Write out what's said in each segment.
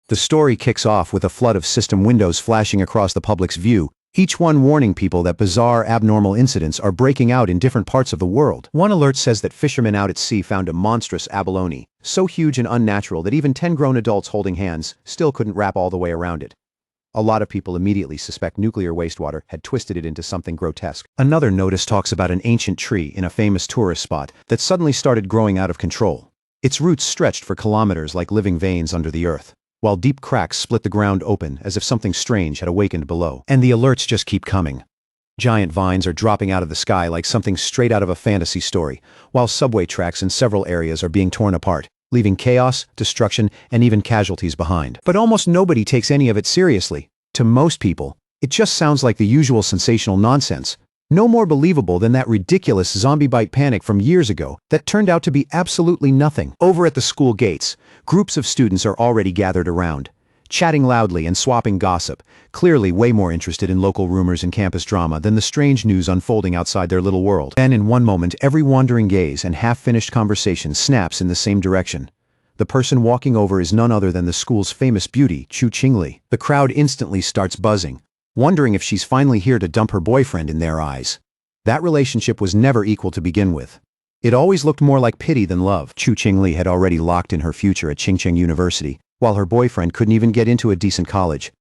The story kicks off with a flood of system windows flashing across the public's view, each one warning people that bizarre, abnormal incidents are breaking out in different parts of the world. One alert says that fishermen out at sea found a monstrous abalone, so huge and unnatural that even 10 grown adults holding hands still couldn't wrap all the way around it. A lot of people immediately suspect nuclear wastewater had twisted it into something grotesque. Another notice talks about an ancient tree in a famous tourist spot that suddenly started growing out of control. Its roots stretched for kilometers like living veins under the earth, while deep cracks split the ground open as if something strange had awakened below. And the alerts just keep coming. Giant vines are dropping out of the sky like something straight out of a fantasy story, while subway tracks in several areas are being torn apart, leaving chaos, destruction, and even casualties behind. But almost nobody takes any of it seriously. To most people, it just sounds like the usual sensational nonsense. No more believable than that ridiculous zombie bite panic from years ago that turned out to be absolutely nothing. Over at the school gates, groups of students are already gathered around, chatting loudly and swapping gossip, clearly way more interested in local rumors and campus drama than the strange news unfolding outside their little world. Then in one moment, every wandering gaze and half-finished conversation snaps in the same direction. The person walking over is none other than the school's famous beauty, Chu Qingli. The crowd instantly starts buzzing, wondering if she's finally here to dump her boyfriend in their eyes. That relationship was never equal to begin with. It always looked more like pity than love. Chu Qingli had already locked in her future at Qingcheng University, while her boyfriend couldn't even get into a decent college.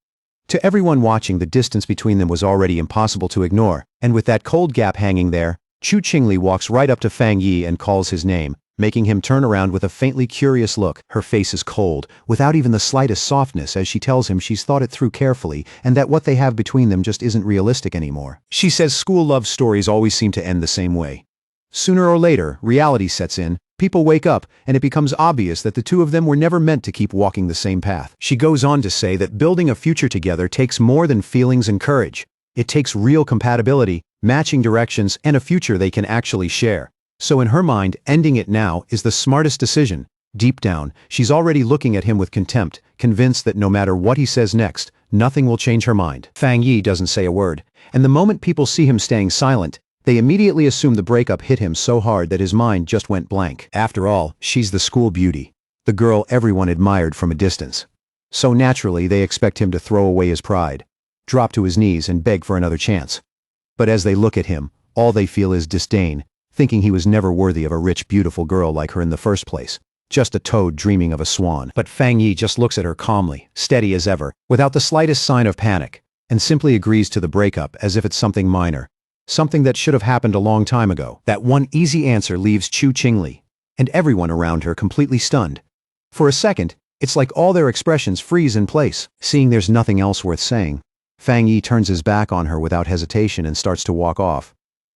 To everyone watching, the distance between them was already impossible to ignore, and with that cold gap hanging there, Chu Qingli walks right up to Fang Yi and calls his name, making him turn around with a faintly curious look. Her face is cold, without even the slightest softness, as she tells him she's thought it through carefully and that what they have between them just isn't realistic anymore. She says school love stories always seem to end the same way. Sooner or later, reality sets in, people wake up, and it becomes obvious that the two of them were never meant to keep walking the same path. She goes on to say that building a future together takes more than feelings and courage. It takes real compatibility, matching directions, and a future they can actually share. So in her mind, ending it now is the smartest decision. Deep down, she's already looking at him with contempt, convinced that no matter what he says next, nothing will change her mind. Fang Yi doesn't say a word, and the moment people see him staying silent, they immediately assume the breakup hit him so hard that his mind just went blank. After all, she's the school beauty, the girl everyone admired from a distance. So naturally, they expect him to throw away his pride, drop to his knees and beg for another chance. But as they look at him, all they feel is disdain, thinking he was never worthy of a rich, beautiful girl like her in the first place. Just a toad dreaming of a swan. But Fang Yi just looks at her calmly, steady as ever, without the slightest sign of panic, and simply agrees to the breakup as if it's something minor, something that should have happened a long time ago. That one easy answer leaves Chu Qingli and everyone around her completely stunned. For a second, it's like all their expressions freeze in place. Seeing there's nothing else worth saying, Fang Yi turns his back on her without hesitation and starts to walk off.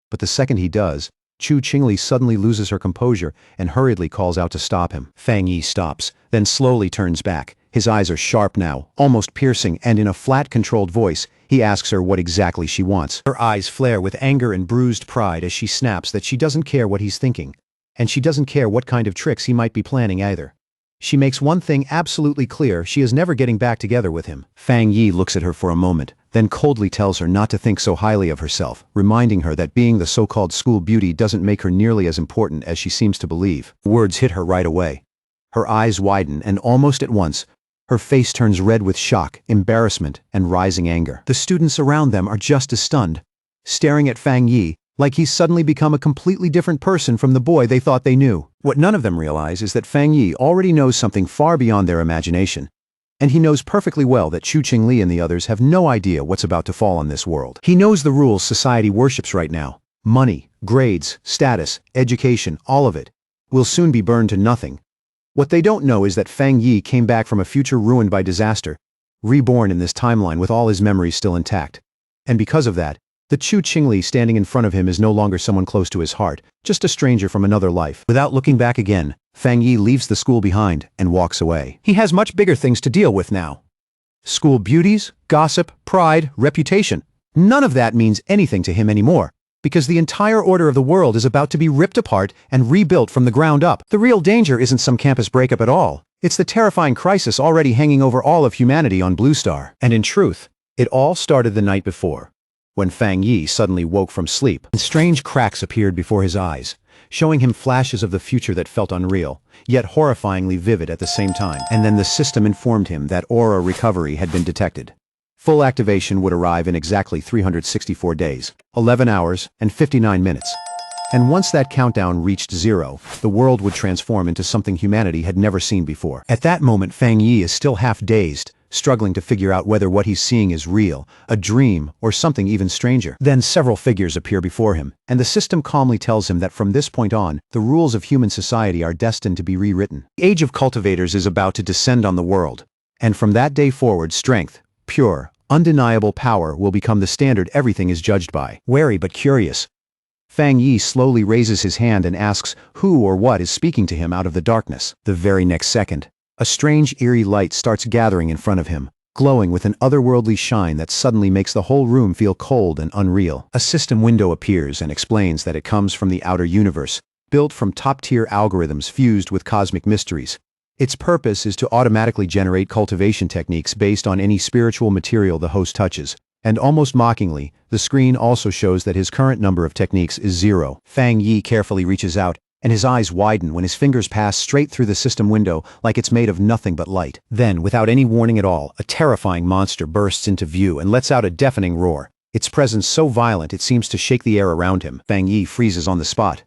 But the second he does, Chu Qingli suddenly loses her composure and hurriedly calls out to stop him. Fang Yi stops, then slowly turns back. His eyes are sharp now, almost piercing, and in a flat, controlled voice, he asks her what exactly she wants. Her eyes flare with anger and bruised pride as she snaps that she doesn't care what he's thinking, and she doesn't care what kind of tricks he might be planning either. She makes one thing absolutely clear: she is never getting back together with him. Fang Yi looks at her for a moment, then coldly tells her not to think so highly of herself, reminding her that being the so-called school beauty doesn't make her nearly as important as she seems to believe. Words hit her right away. Her eyes widen, and almost at once, her face turns red with shock, embarrassment, and rising anger. The students around them are just as stunned, staring at Fang Yi like he's suddenly become a completely different person from the boy they thought they knew. What none of them realize is that Fang Yi already knows something far beyond their imagination, and he knows perfectly well that Chu Qingli and the others have no idea what's about to fall on this world. He knows the rules society worships right now. Money, grades, status, education, all of it will soon be burned to nothing. What they don't know is that Fang Yi came back from a future ruined by disaster, reborn in this timeline with all his memories still intact. And because of that, the Chu Qingli standing in front of him is no longer someone close to his heart, just a stranger from another life. Without looking back again, Fang Yi leaves the school behind and walks away. He has much bigger things to deal with now. School beauties, gossip, pride, reputation. None of that means anything to him anymore, because the entire order of the world is about to be ripped apart and rebuilt from the ground up. The real danger isn't some campus breakup at all. It's the terrifying crisis already hanging over all of humanity on Blue Star. And in truth, it all started the night before. when Fang Yi suddenly woke from sleep, and strange cracks appeared before his eyes, showing him flashes of the future that felt unreal, yet horrifyingly vivid at the same time. And then the system informed him that aura recovery had been detected. Full activation would arrive in exactly 364 days, 11 hours, and 59 minutes. And once that countdown reached 0, the world would transform into something humanity had never seen before. At that moment, Fang Yi is still half dazed, struggling to figure out whether what he's seeing is real, a dream, or something even stranger. Then several figures appear before him, and the system calmly tells him that from this point on, the rules of human society are destined to be rewritten. The age of cultivators is about to descend on the world, and from that day forward, strength, pure, undeniable power will become the standard everything is judged by. Wary but curious, Fang Yi slowly raises his hand and asks who or what is speaking to him out of the darkness. The very next second, a strange eerie light starts gathering in front of him, glowing with an otherworldly shine that suddenly makes the whole room feel cold and unreal. A system window appears and explains that it comes from the outer universe, built from top-tier algorithms fused with cosmic mysteries. Its purpose is to automatically generate cultivation techniques based on any spiritual material the host touches. And almost mockingly, the screen also shows that his current number of techniques is 0. Fang Yi carefully reaches out, and his eyes widen when his fingers pass straight through the system window like it's made of nothing but light. Then, without any warning at all, a terrifying monster bursts into view and lets out a deafening roar. Its presence so violent it seems to shake the air around him. Fang Yi freezes on the spot.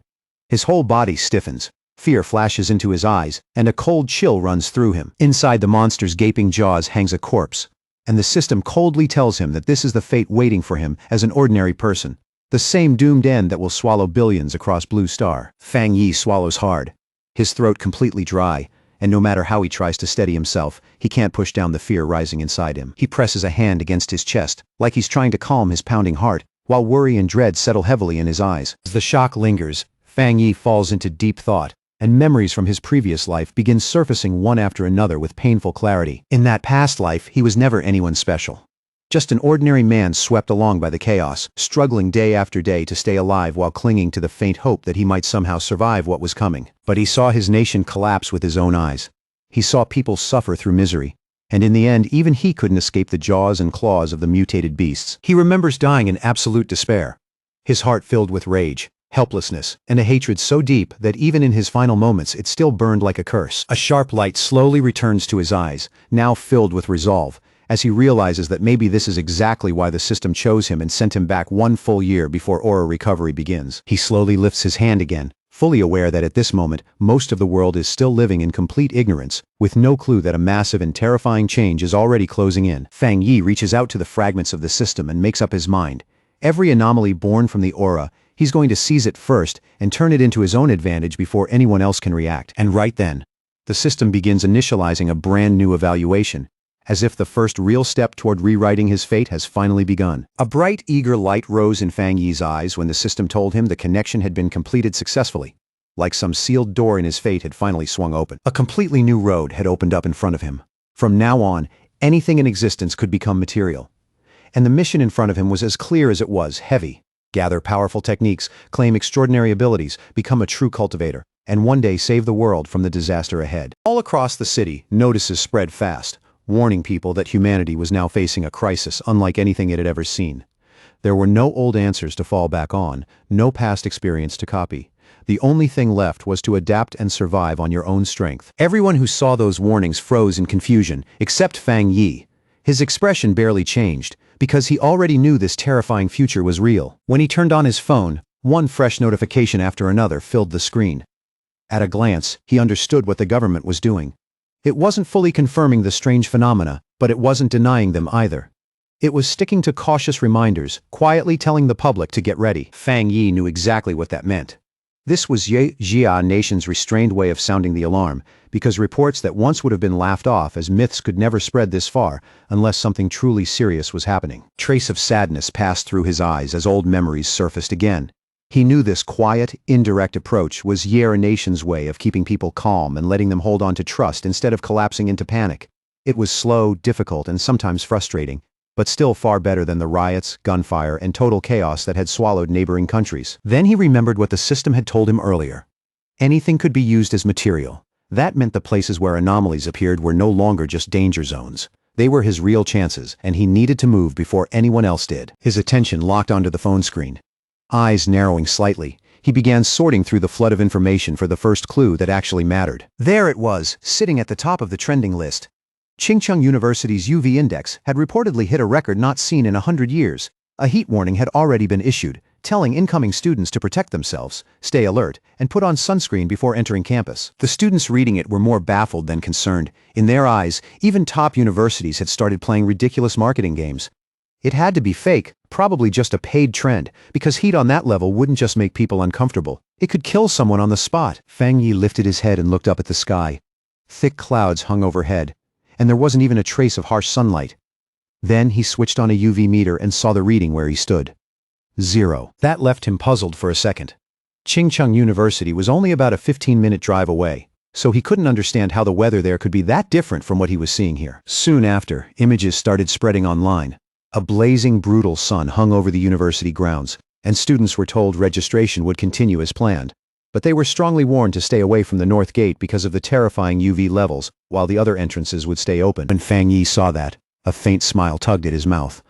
His whole body stiffens. Fear flashes into his eyes, and a cold chill runs through him. Inside the monster's gaping jaws hangs a corpse, and the system coldly tells him that this is the fate waiting for him as an ordinary person, the same doomed end that will swallow billions across Blue Star. Fang Yi swallows hard, his throat completely dry, and no matter how he tries to steady himself, he can't push down the fear rising inside him. He presses a hand against his chest, like he's trying to calm his pounding heart, while worry and dread settle heavily in his eyes. As the shock lingers, Fang Yi falls into deep thought, and memories from his previous life begin surfacing one after another with painful clarity. In that past life, he was never anyone special. Just an ordinary man swept along by the chaos, struggling day after day to stay alive while clinging to the faint hope that he might somehow survive what was coming. But he saw his nation collapse with his own eyes. He saw people suffer through misery, and in the end, even he couldn't escape the jaws and claws of the mutated beasts. He remembers dying in absolute despair, his heart filled with rage, helplessness, and a hatred so deep that even in his final moments it still burned like a curse. A sharp light slowly returns to his eyes, now filled with resolve, as he realizes that maybe this is exactly why the system chose him and sent him back 1 full year before aura recovery begins. He slowly lifts his hand again, fully aware that at this moment, most of the world is still living in complete ignorance, with no clue that a massive and terrifying change is already closing in. Fang Yi reaches out to the fragments of the system and makes up his mind. Every anomaly born from the aura, he's going to seize it first and turn it into his own advantage before anyone else can react. And right then, the system begins initializing a brand new evaluation, as if the first real step toward rewriting his fate has finally begun. A bright, eager light rose in Fang Yi's eyes when the system told him the connection had been completed successfully, like some sealed door in his fate had finally swung open. A completely new road had opened up in front of him. From now on, anything in existence could become material. And the mission in front of him was as clear as it was heavy. Gather powerful techniques, claim extraordinary abilities, become a true cultivator, and one day save the world from the disaster ahead. All across the city, notices spread fast, warning people that humanity was now facing a crisis unlike anything it had ever seen. There were no old answers to fall back on, no past experience to copy. The only thing left was to adapt and survive on your own strength. Everyone who saw those warnings froze in confusion, except Fang Yi. His expression barely changed, because he already knew this terrifying future was real. When he turned on his phone, one fresh notification after another filled the screen. At a glance, he understood what the government was doing. It wasn't fully confirming the strange phenomena, but it wasn't denying them either. It was sticking to cautious reminders, quietly telling the public to get ready. Fang Yi knew exactly what that meant. This was Ye Jia Nation's restrained way of sounding the alarm, because reports that once would have been laughed off as myths could never spread this far unless something truly serious was happening. Trace of sadness passed through his eyes as old memories surfaced again. He knew this quiet, indirect approach was Ye Nation's way of keeping people calm and letting them hold on to trust instead of collapsing into panic. It was slow, difficult, and sometimes frustrating, but still far better than the riots, gunfire, and total chaos that had swallowed neighboring countries. Then he remembered what the system had told him earlier. Anything could be used as material. That meant the places where anomalies appeared were no longer just danger zones. They were his real chances, and he needed to move before anyone else did. His attention locked onto the phone screen. Eyes narrowing slightly, he began sorting through the flood of information for the first clue that actually mattered. There it was, sitting at the top of the trending list. Chingcheng University's UV index had reportedly hit a record not seen in 100 years. A heat warning had already been issued, telling incoming students to protect themselves, stay alert, and put on sunscreen before entering campus. The students reading it were more baffled than concerned. In their eyes, even top universities had started playing ridiculous marketing games. It had to be fake, probably just a paid trend, because heat on that level wouldn't just make people uncomfortable. It could kill someone on the spot. Fang Yi lifted his head and looked up at the sky. Thick clouds hung overhead, and there wasn't even a trace of harsh sunlight. Then he switched on a UV meter and saw the reading where he stood. 0. That left him puzzled for a second. Chingcheng University was only about a 15-minute drive away, so he couldn't understand how the weather there could be that different from what he was seeing here. Soon after, images started spreading online. A blazing, brutal sun hung over the university grounds, and students were told registration would continue as planned. But they were strongly warned to stay away from the north gate because of the terrifying UV levels, while the other entrances would stay open. When Fang Yi saw that, a faint smile tugged at his mouth.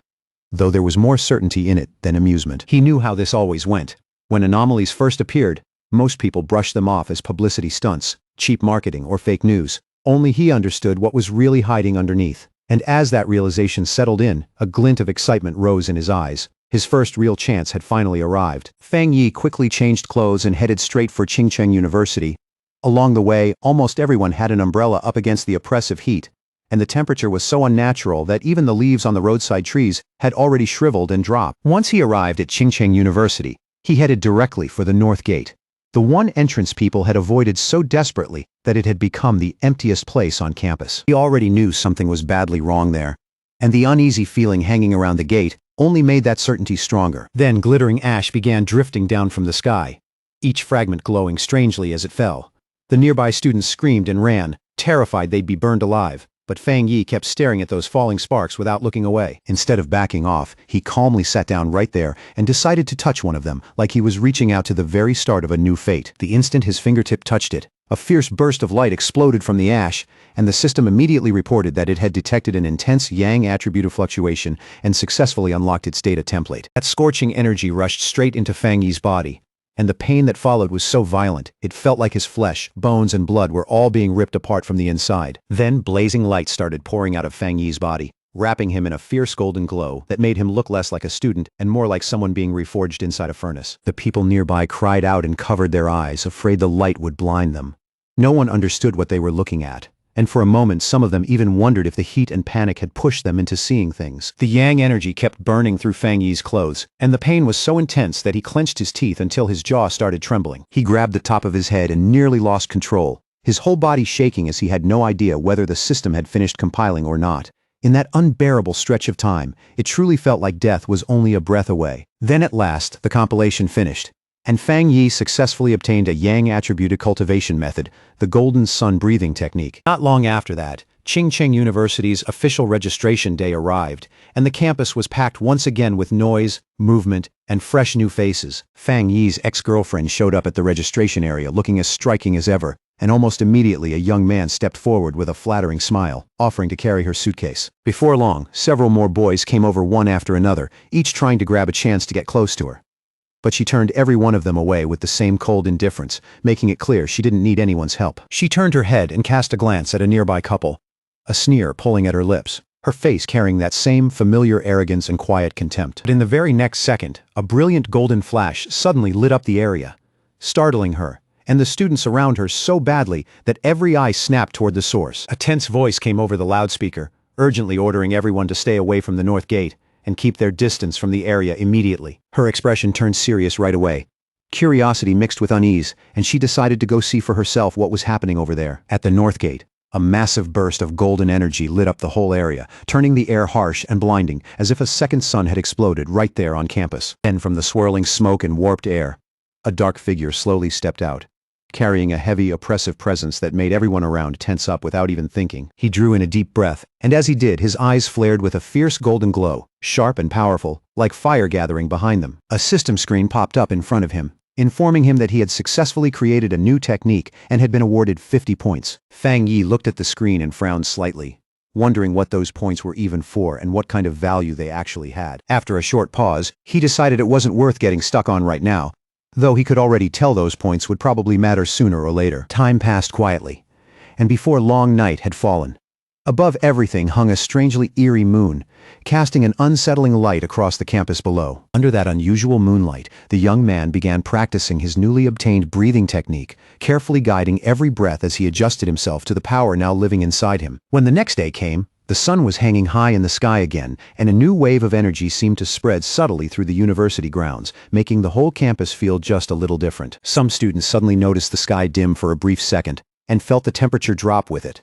Though there was more certainty in it than amusement. He knew how this always went. When anomalies first appeared, most people brushed them off as publicity stunts, cheap marketing, or fake news. Only he understood what was really hiding underneath. And as that realization settled in, a glint of excitement rose in his eyes. His first real chance had finally arrived. Fang Yi quickly changed clothes and headed straight for Chingcheng University. Along the way, almost everyone had an umbrella up against the oppressive heat, and the temperature was so unnatural that even the leaves on the roadside trees had already shriveled and dropped. Once he arrived at Chingcheng University, he headed directly for the north gate. The one entrance people had avoided so desperately that it had become the emptiest place on campus. He already knew something was badly wrong there, and the uneasy feeling hanging around the gate only made that certainty stronger. Then glittering ash began drifting down from the sky, each fragment glowing strangely as it fell. The nearby students screamed and ran, terrified they'd be burned alive. But Fang Yi kept staring at those falling sparks without looking away. Instead of backing off, he calmly sat down right there and decided to touch one of them, like he was reaching out to the very start of a new fate. The instant his fingertip touched it, a fierce burst of light exploded from the ash, and the system immediately reported that it had detected an intense yang attribute of fluctuation and successfully unlocked its data template. That scorching energy rushed straight into Fang Yi's body, and the pain that followed was so violent, it felt like his flesh, bones, and blood were all being ripped apart from the inside. Then blazing light started pouring out of Fang Yi's body, wrapping him in a fierce golden glow that made him look less like a student and more like someone being reforged inside a furnace. The people nearby cried out and covered their eyes, afraid the light would blind them. No one understood what they were looking at, and for a moment some of them even wondered if the heat and panic had pushed them into seeing things. The yang energy kept burning through Fang Yi's clothes, and the pain was so intense that he clenched his teeth until his jaw started trembling. He grabbed the top of his head and nearly lost control, his whole body shaking as he had no idea whether the system had finished compiling or not. In that unbearable stretch of time, it truly felt like death was only a breath away. Then at last, the compilation finished, and Fang Yi successfully obtained a yang-attributed cultivation method, the golden sun breathing technique. Not long after that, Chingcheng University's official registration day arrived, and the campus was packed once again with noise, movement, and fresh new faces. Fang Yi's ex-girlfriend showed up at the registration area looking as striking as ever, and almost immediately a young man stepped forward with a flattering smile, offering to carry her suitcase. Before long, several more boys came over one after another, each trying to grab a chance to get close to her. But she turned every one of them away with the same cold indifference, making it clear she didn't need anyone's help. She turned her head and cast a glance at a nearby couple, a sneer pulling at her lips, her face carrying that same familiar arrogance and quiet contempt. But in the very next second, a brilliant golden flash suddenly lit up the area, startling her, and the students around her so badly that every eye snapped toward the source. A tense voice came over the loudspeaker, urgently ordering everyone to stay away from the north gate and keep their distance from the area immediately. Her expression turned serious right away. Curiosity mixed with unease, and she decided to go see for herself what was happening over there. At the north gate, a massive burst of golden energy lit up the whole area, turning the air harsh and blinding, as if a second sun had exploded right there on campus. Then from the swirling smoke and warped air, a dark figure slowly stepped out, carrying a heavy, oppressive presence that made everyone around tense up without even thinking. He drew in a deep breath, and as he did, his eyes flared with a fierce golden glow, sharp and powerful, like fire gathering behind them. A system screen popped up in front of him, informing him that he had successfully created a new technique and had been awarded 50 points. Fang Yi looked at the screen and frowned slightly. wondering what those points were even for and what kind of value they actually had. After a short pause, he decided it wasn't worth getting stuck on right now, though he could already tell those points would probably matter sooner or later. Time passed quietly, and before long night had fallen. Above everything hung a strangely eerie moon, casting an unsettling light across the campus below. Under that unusual moonlight, the young man began practicing his newly obtained breathing technique, carefully guiding every breath as he adjusted himself to the power now living inside him. When the next day came, the sun was hanging high in the sky again, and a new wave of energy seemed to spread subtly through the university grounds, making the whole campus feel just a little different. Some students suddenly noticed the sky dim for a brief second, and felt the temperature drop with it.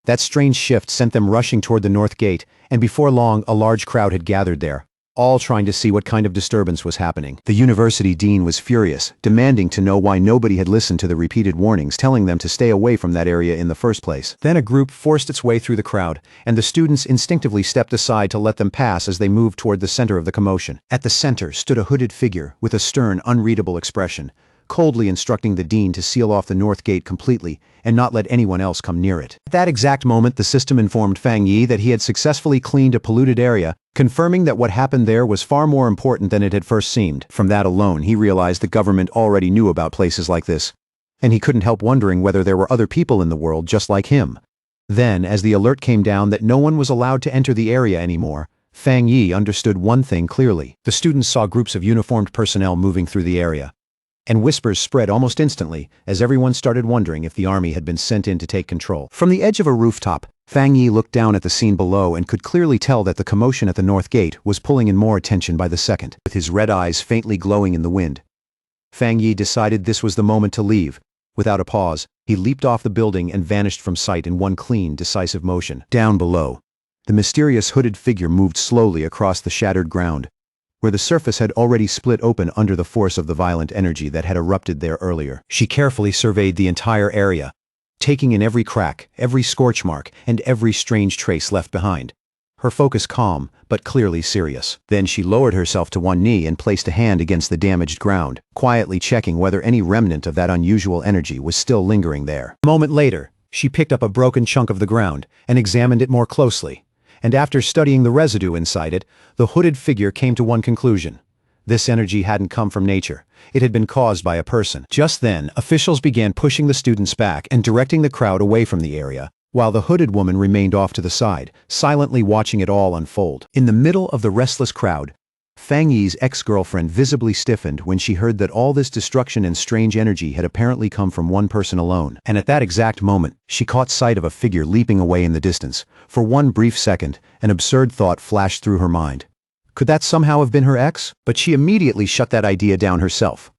That strange shift sent them rushing toward the north gate, and before long a large crowd had gathered there, all trying to see what kind of disturbance was happening. The university dean was furious, demanding to know why nobody had listened to the repeated warnings telling them to stay away from that area in the first place. Then a group forced its way through the crowd, and the students instinctively stepped aside to let them pass as they moved toward the center of the commotion. At the center stood a hooded figure with a stern, unreadable expression, coldly instructing the dean to seal off the north gate completely and not let anyone else come near it. At that exact moment, the system informed Fang Yi that he had successfully cleaned a polluted area, confirming that what happened there was far more important than it had first seemed. From that alone, he realized the government already knew about places like this, and he couldn't help wondering whether there were other people in the world just like him. Then, as the alert came down that no one was allowed to enter the area anymore, Fang Yi understood one thing clearly. The students saw groups of uniformed personnel moving through the area, and whispers spread almost instantly as everyone started wondering if the army had been sent in to take control. From the edge of a rooftop, Fang Yi looked down at the scene below and could clearly tell that the commotion at the north gate was pulling in more attention by the second. With his red eyes faintly glowing in the wind, Fang Yi decided this was the moment to leave. Without a pause, he leaped off the building and vanished from sight in one clean, decisive motion. Down below, the mysterious hooded figure moved slowly across the shattered ground, where the surface had already split open under the force of the violent energy that had erupted there earlier. She carefully surveyed the entire area, taking in every crack, every scorch mark, and every strange trace left behind. Her focus calm, but clearly serious. Then she lowered herself to one knee and placed a hand against the damaged ground, quietly checking whether any remnant of that unusual energy was still lingering there. A moment later, she picked up a broken chunk of the ground and examined it more closely. And after studying the residue inside it, the hooded figure came to one conclusion. This energy hadn't come from nature. It had been caused by a person. Just then, officials began pushing the students back and directing the crowd away from the area, while the hooded woman remained off to the side, silently watching it all unfold. In the middle of the restless crowd, Fang Yi's ex-girlfriend visibly stiffened when she heard that all this destruction and strange energy had apparently come from one person alone. And at that exact moment, she caught sight of a figure leaping away in the distance. For one brief second, an absurd thought flashed through her mind. Could that somehow have been her ex? But she immediately shut that idea down herself.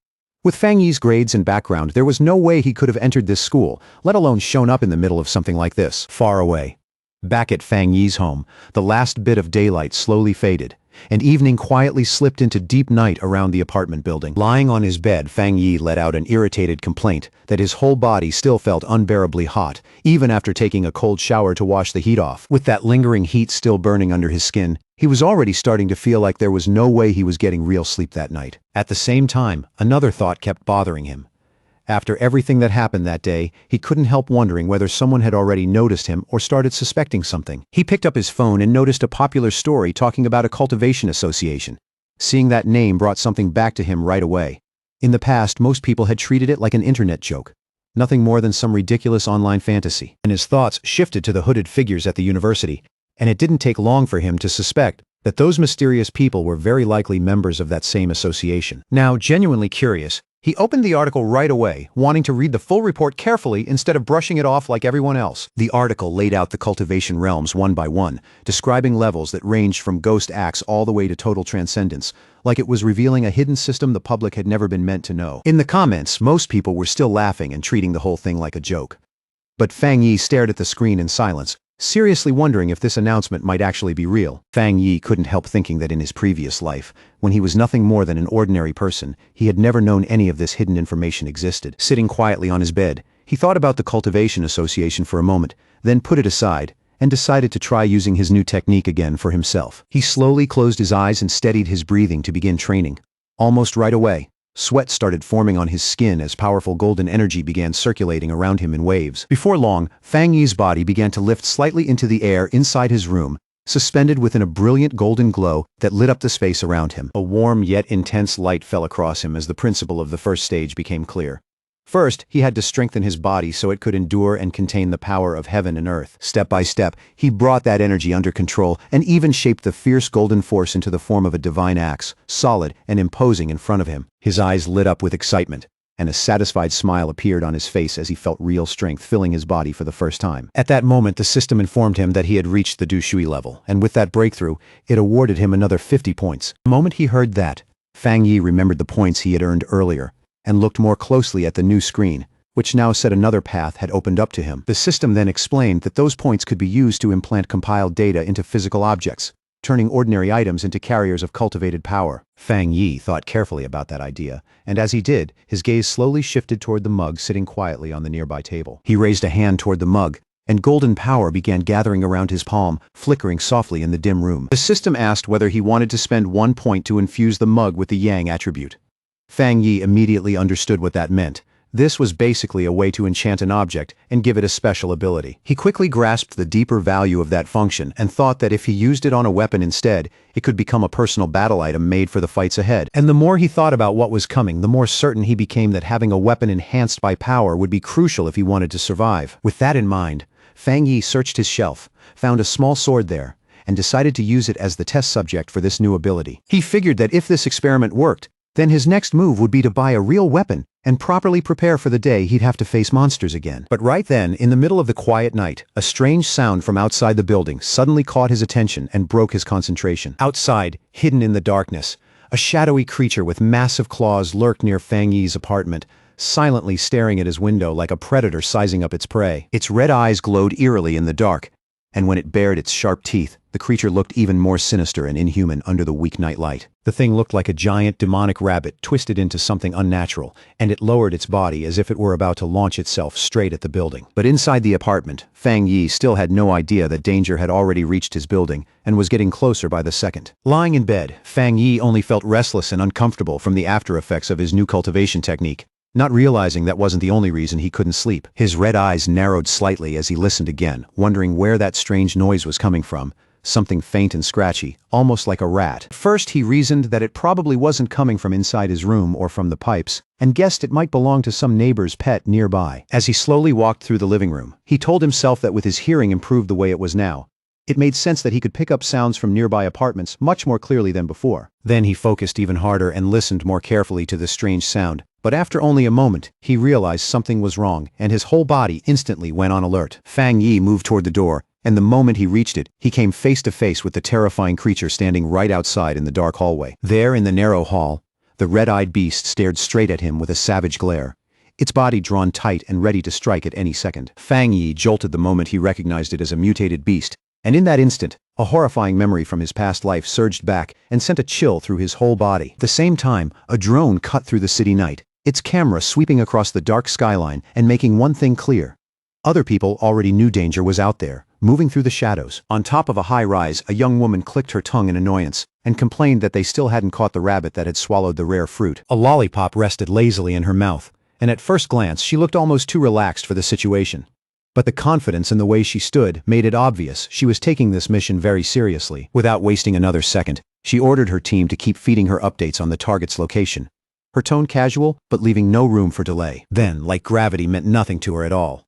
With Fang Yi's grades and background, there was no way he could have entered this school, let alone shown up in the middle of something like this. Far away, back at Fang Yi's home, the last bit of daylight slowly faded, and evening quietly slipped into deep night around the apartment building. Lying on his bed, Fang Yi let out an irritated complaint that his whole body still felt unbearably hot, even after taking a cold shower to wash the heat off. With that lingering heat still burning under his skin, he was already starting to feel like there was no way he was getting real sleep that night. At the same time, another thought kept bothering him. After everything that happened that day, he couldn't help wondering whether someone had already noticed him or started suspecting something. He picked up his phone and noticed a popular story talking about a cultivation association. Seeing that name brought something back to him right away. In the past, most people had treated it like an internet joke, nothing more than some ridiculous online fantasy. And his thoughts shifted to the hooded figures at the university, and it didn't take long for him to suspect that those mysterious people were very likely members of that same association. Now, genuinely curious, he opened the article right away, wanting to read the full report carefully instead of brushing it off like everyone else. The article laid out the cultivation realms one by one, describing levels that ranged from ghost acts all the way to total transcendence, like it was revealing a hidden system the public had never been meant to know. In the comments, most people were still laughing and treating the whole thing like a joke. But Fang Yi stared at the screen in silence, seriously wondering if this announcement might actually be real. Fang Yi couldn't help thinking that in his previous life, when he was nothing more than an ordinary person, he had never known any of this hidden information existed. Sitting quietly on his bed, he thought about the Cultivation Association for a moment, then put it aside, and decided to try using his new technique again for himself. He slowly closed his eyes and steadied his breathing to begin training. Almost right away, Sweat started forming on his skin as powerful golden energy began circulating around him in waves. Before long, Fang Yi's body began to lift slightly into the air inside his room, suspended within a brilliant golden glow that lit up the space around him. A warm yet intense light fell across him as the principle of the first stage became clear. First, he had to strengthen his body so it could endure and contain the power of heaven and earth. Step by step, he brought that energy under control and even shaped the fierce golden force into the form of a divine axe, solid and imposing in front of him. His eyes lit up with excitement, and a satisfied smile appeared on his face as he felt real strength filling his body for the first time. At that moment, the system informed him that he had reached the Du Shui level, and with that breakthrough, it awarded him another 50 points. The moment he heard that, Fang Yi remembered the points he had earned earlier, and looked more closely at the new screen, which now said another path had opened up to him. The system then explained that those points could be used to implant compiled data into physical objects, turning ordinary items into carriers of cultivated power. Fang Yi thought carefully about that idea, and as he did, his gaze slowly shifted toward the mug sitting quietly on the nearby table. He raised a hand toward the mug, and golden power began gathering around his palm, flickering softly in the dim room. The system asked whether he wanted to spend 1 point to infuse the mug with the Yang attribute. Fang Yi immediately understood what that meant. This was basically a way to enchant an object and give it a special ability. He quickly grasped the deeper value of that function and thought that if he used it on a weapon instead, it could become a personal battle item made for the fights ahead. And the more he thought about what was coming, the more certain he became that having a weapon enhanced by power would be crucial if he wanted to survive. With that in mind, Fang Yi searched his shelf, found a small sword there, and decided to use it as the test subject for this new ability. He figured that if this experiment worked, then his next move would be to buy a real weapon and properly prepare for the day he'd have to face monsters again. But right then, in the middle of the quiet night, a strange sound from outside the building suddenly caught his attention and broke his concentration. Outside, hidden in the darkness, a shadowy creature with massive claws lurked near Fang Yi's apartment, silently staring at his window like a predator sizing up its prey. Its red eyes glowed eerily in the dark, and when it bared its sharp teeth, the creature looked even more sinister and inhuman under the weak night light. The thing looked like a giant demonic rabbit twisted into something unnatural, and it lowered its body as if it were about to launch itself straight at the building. But inside the apartment, Fang Yi still had no idea that danger had already reached his building and was getting closer by the second. Lying in bed, Fang Yi only felt restless and uncomfortable from the after effects of his new cultivation technique. Not realizing that wasn't the only reason he couldn't sleep. His red eyes narrowed slightly as he listened again, wondering where that strange noise was coming from. Something faint and scratchy, almost like a rat. At first he reasoned that it probably wasn't coming from inside his room or from the pipes, and guessed it might belong to some neighbor's pet nearby. As he slowly walked through the living room, he told himself that with his hearing improved the way it was now, it made sense that he could pick up sounds from nearby apartments much more clearly than before. Then he focused even harder and listened more carefully to the strange sound. But after only a moment, he realized something was wrong, and his whole body instantly went on alert. Fang Yi moved toward the door, and the moment he reached it, he came face to face with the terrifying creature standing right outside in the dark hallway. There in the narrow hall, the red-eyed beast stared straight at him with a savage glare, its body drawn tight and ready to strike at any second. Fang Yi jolted the moment he recognized it as a mutated beast, and in that instant, a horrifying memory from his past life surged back and sent a chill through his whole body. At the same time, a drone cut through the city night, its camera sweeping across the dark skyline and making one thing clear. Other people already knew danger was out there, moving through the shadows. On top of a high rise, a young woman clicked her tongue in annoyance and complained that they still hadn't caught the rabbit that had swallowed the rare fruit. A lollipop rested lazily in her mouth, and at first glance she looked almost too relaxed for the situation. But the confidence in the way she stood made it obvious she was taking this mission very seriously. Without wasting another second, she ordered her team to keep feeding her updates on the target's location. Her tone casual, but leaving no room for delay. Then, like gravity meant nothing to her at all,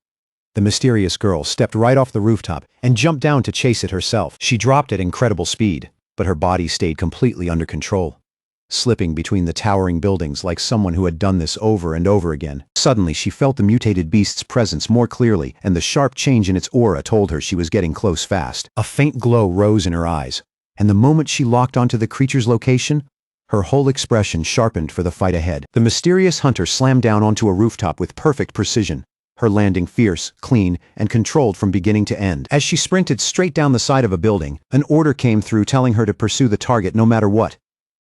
the mysterious girl stepped right off the rooftop and jumped down to chase it herself. She dropped at incredible speed, but her body stayed completely under control, slipping between the towering buildings like someone who had done this over and over again. Suddenly, she felt the mutated beast's presence more clearly, and the sharp change in its aura told her she was getting close fast. A faint glow rose in her eyes, and the moment she locked onto the creature's location, her whole expression sharpened for the fight ahead. The mysterious hunter slammed down onto a rooftop with perfect precision, her landing fierce, clean, and controlled from beginning to end. As she sprinted straight down the side of a building, an order came through telling her to pursue the target no matter what.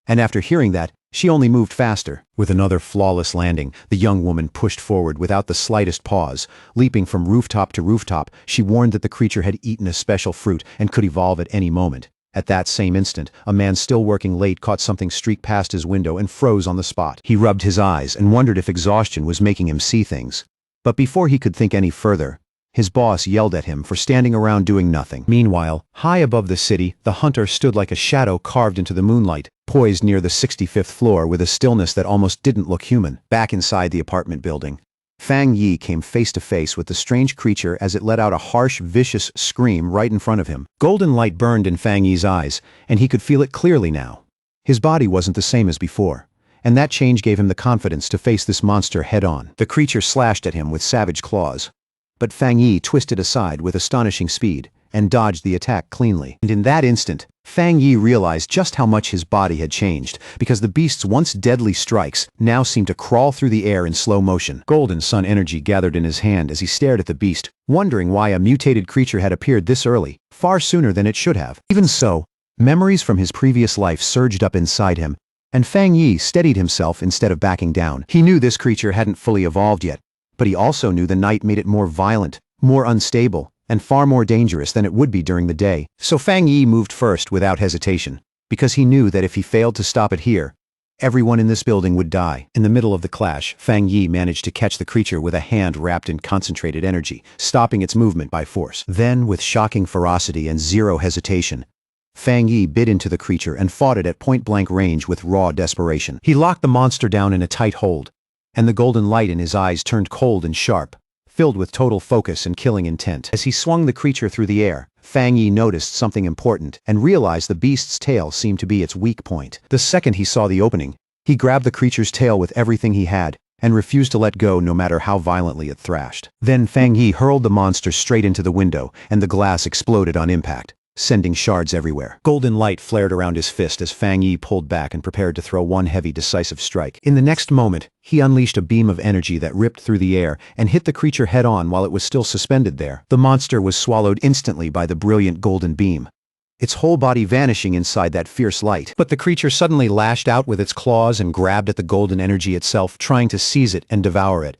And after hearing that, she only moved faster. With another flawless landing, the young woman pushed forward without the slightest pause. Leaping from rooftop to rooftop, she warned that the creature had eaten a special fruit and could evolve at any moment. At that same instant, a man still working late caught something streak past his window and froze on the spot. He rubbed his eyes and wondered if exhaustion was making him see things. But before he could think any further, his boss yelled at him for standing around doing nothing. Meanwhile, high above the city, the hunter stood like a shadow carved into the moonlight, poised near the 65th floor with a stillness that almost didn't look human. Back inside the apartment building, Fang Yi came face to face with the strange creature as it let out a harsh, vicious scream right in front of him. Golden light burned in Fang Yi's eyes, and he could feel it clearly now. His body wasn't the same as before, and that change gave him the confidence to face this monster head-on. The creature slashed at him with savage claws, but Fang Yi twisted aside with astonishing speed and dodged the attack cleanly. And in that instant, Fang Yi realized just how much his body had changed, because the beast's once deadly strikes now seemed to crawl through the air in slow motion. Golden sun energy gathered in his hand as he stared at the beast, wondering why a mutated creature had appeared this early, far sooner than it should have. Even so, memories from his previous life surged up inside him, and Fang Yi steadied himself instead of backing down. He knew this creature hadn't fully evolved yet, but he also knew the night made it more violent, more unstable, and far more dangerous than it would be during the day. So Fang Yi moved first without hesitation, because he knew that if he failed to stop it here, everyone in this building would die. In the middle of the clash, Fang Yi managed to catch the creature with a hand wrapped in concentrated energy, stopping its movement by force. Then, with shocking ferocity and zero hesitation, Fang Yi bit into the creature and fought it at point-blank range with raw desperation. He locked the monster down in a tight hold, and the golden light in his eyes turned cold and sharp, filled with total focus and killing intent. As he swung the creature through the air, Fang Yi noticed something important and realized the beast's tail seemed to be its weak point. The second he saw the opening, he grabbed the creature's tail with everything he had and refused to let go no matter how violently it thrashed. Then Fang Yi hurled the monster straight into the window, and the glass exploded on impact, sending shards everywhere. Golden light flared around his fist as Fang Yi pulled back and prepared to throw one heavy, decisive strike. In the next moment, he unleashed a beam of energy that ripped through the air and hit the creature head-on while it was still suspended there. The monster was swallowed instantly by the brilliant golden beam, its whole body vanishing inside that fierce light. But the creature suddenly lashed out with its claws and grabbed at the golden energy itself, trying to seize it and devour it.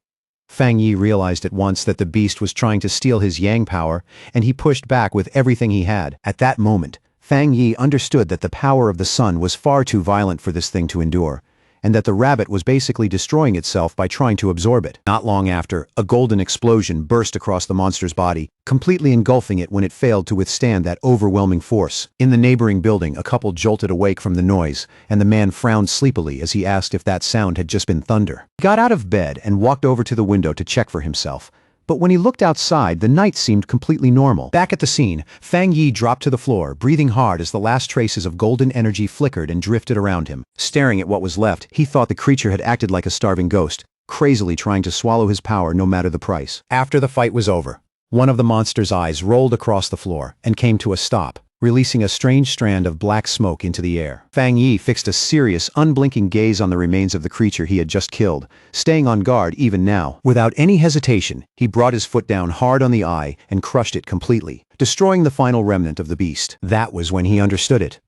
Fang Yi realized at once that the beast was trying to steal his yang power, and he pushed back with everything he had. At that moment, Fang Yi understood that the power of the sun was far too violent for this thing to endure, and that the rabbit was basically destroying itself by trying to absorb it. Not long after, a golden explosion burst across the monster's body, completely engulfing it when it failed to withstand that overwhelming force. In the neighboring building, a couple jolted awake from the noise, and the man frowned sleepily as he asked if that sound had just been thunder. He got out of bed and walked over to the window to check for himself. But when he looked outside, the night seemed completely normal. Back at the scene, Fang Yi dropped to the floor, breathing hard as the last traces of golden energy flickered and drifted around him. Staring at what was left, he thought the creature had acted like a starving ghost, crazily trying to swallow his power no matter the price. After the fight was over, one of the monster's eyes rolled across the floor and came to a stop, releasing a strange strand of black smoke into the air. Fang Yi fixed a serious, unblinking gaze on the remains of the creature he had just killed, staying on guard even now. Without any hesitation, he brought his foot down hard on the eye and crushed it completely, destroying the final remnant of the beast. That was when he understood it.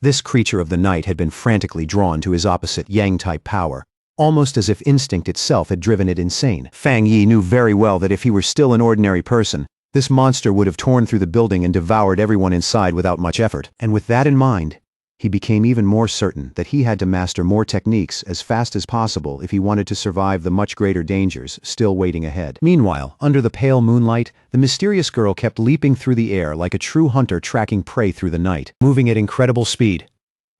This creature of the night had been frantically drawn to his opposite Yang-type power, almost as if instinct itself had driven it insane. Fang Yi knew very well that if he were still an ordinary person, this monster would have torn through the building and devoured everyone inside without much effort. And with that in mind, he became even more certain that he had to master more techniques as fast as possible if he wanted to survive the much greater dangers still waiting ahead. Meanwhile, under the pale moonlight, the mysterious girl kept leaping through the air like a true hunter tracking prey through the night, moving at incredible speed.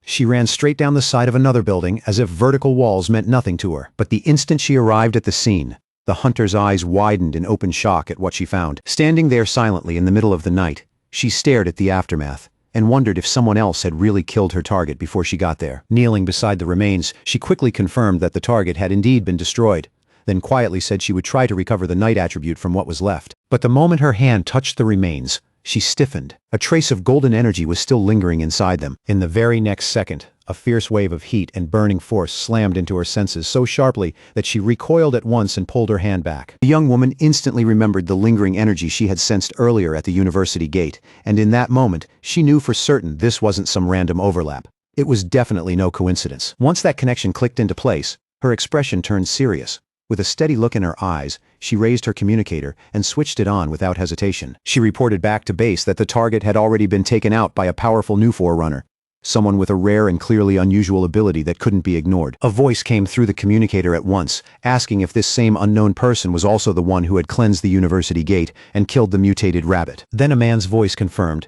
She ran straight down the side of another building as if vertical walls meant nothing to her. But the instant she arrived at the scene, the hunter's eyes widened in open shock at what she found. Standing there silently in the middle of the night, she stared at the aftermath and wondered if someone else had really killed her target before she got there. Kneeling beside the remains, she quickly confirmed that the target had indeed been destroyed, then quietly said she would try to recover the night attribute from what was left. But the moment her hand touched the remains, she stiffened. A trace of golden energy was still lingering inside them. In the very next second, a fierce wave of heat and burning force slammed into her senses so sharply that she recoiled at once and pulled her hand back. The young woman instantly remembered the lingering energy she had sensed earlier at the university gate, and in that moment, she knew for certain this wasn't some random overlap. It was definitely no coincidence. Once that connection clicked into place, her expression turned serious. With a steady look in her eyes, she raised her communicator and switched it on without hesitation. She reported back to base that the target had already been taken out by a powerful new forerunner, someone with a rare and clearly unusual ability that couldn't be ignored. A voice came through the communicator at once, asking if this same unknown person was also the one who had cleansed the university gate and killed the mutated rabbit. Then a man's voice confirmed.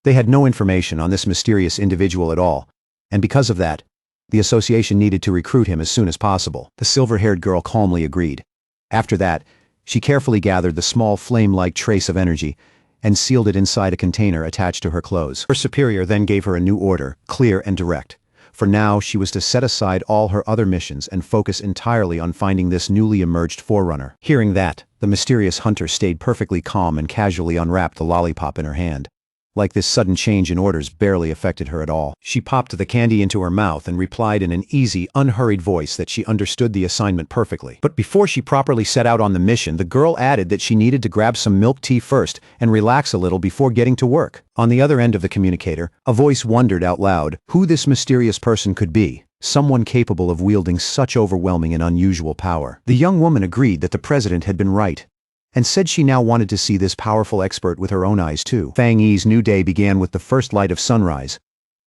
They had no information on this mysterious individual at all, and because of that, the association needed to recruit him as soon as possible. The silver-haired girl calmly agreed. After that, she carefully gathered the small flame-like trace of energy and sealed it inside a container attached to her clothes. Her superior then gave her a new order, clear and direct. For now, she was to set aside all her other missions and focus entirely on finding this newly emerged forerunner. Hearing that, the mysterious hunter stayed perfectly calm and casually unwrapped the lollipop in her hand. Like this sudden change in orders barely affected her at all. She popped the candy into her mouth and replied in an easy, unhurried voice that she understood the assignment perfectly. But before she properly set out on the mission, the girl added that she needed to grab some milk tea first and relax a little before getting to work. On the other end of the communicator, a voice wondered out loud who this mysterious person could be. Someone capable of wielding such overwhelming and unusual power. The young woman agreed that the president had been right, and said she now wanted to see this powerful expert with her own eyes too. Fang Yi's new day began with the first light of sunrise.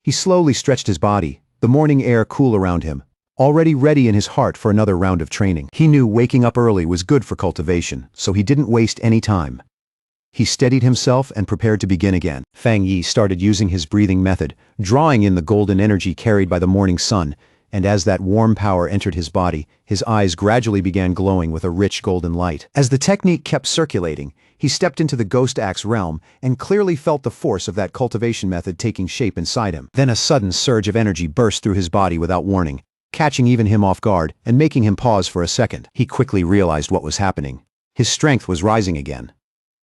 He slowly stretched his body, the morning air cool around him, already ready in his heart for another round of training. He knew waking up early was good for cultivation, so he didn't waste any time. He steadied himself and prepared to begin again. Fang Yi started using his breathing method, drawing in the golden energy carried by the morning sun, and as that warm power entered his body, his eyes gradually began glowing with a rich golden light. As the technique kept circulating, he stepped into the Ghost Axe realm and clearly felt the force of that cultivation method taking shape inside him. Then a sudden surge of energy burst through his body without warning, catching even him off guard and making him pause for a second. He quickly realized what was happening. His strength was rising again.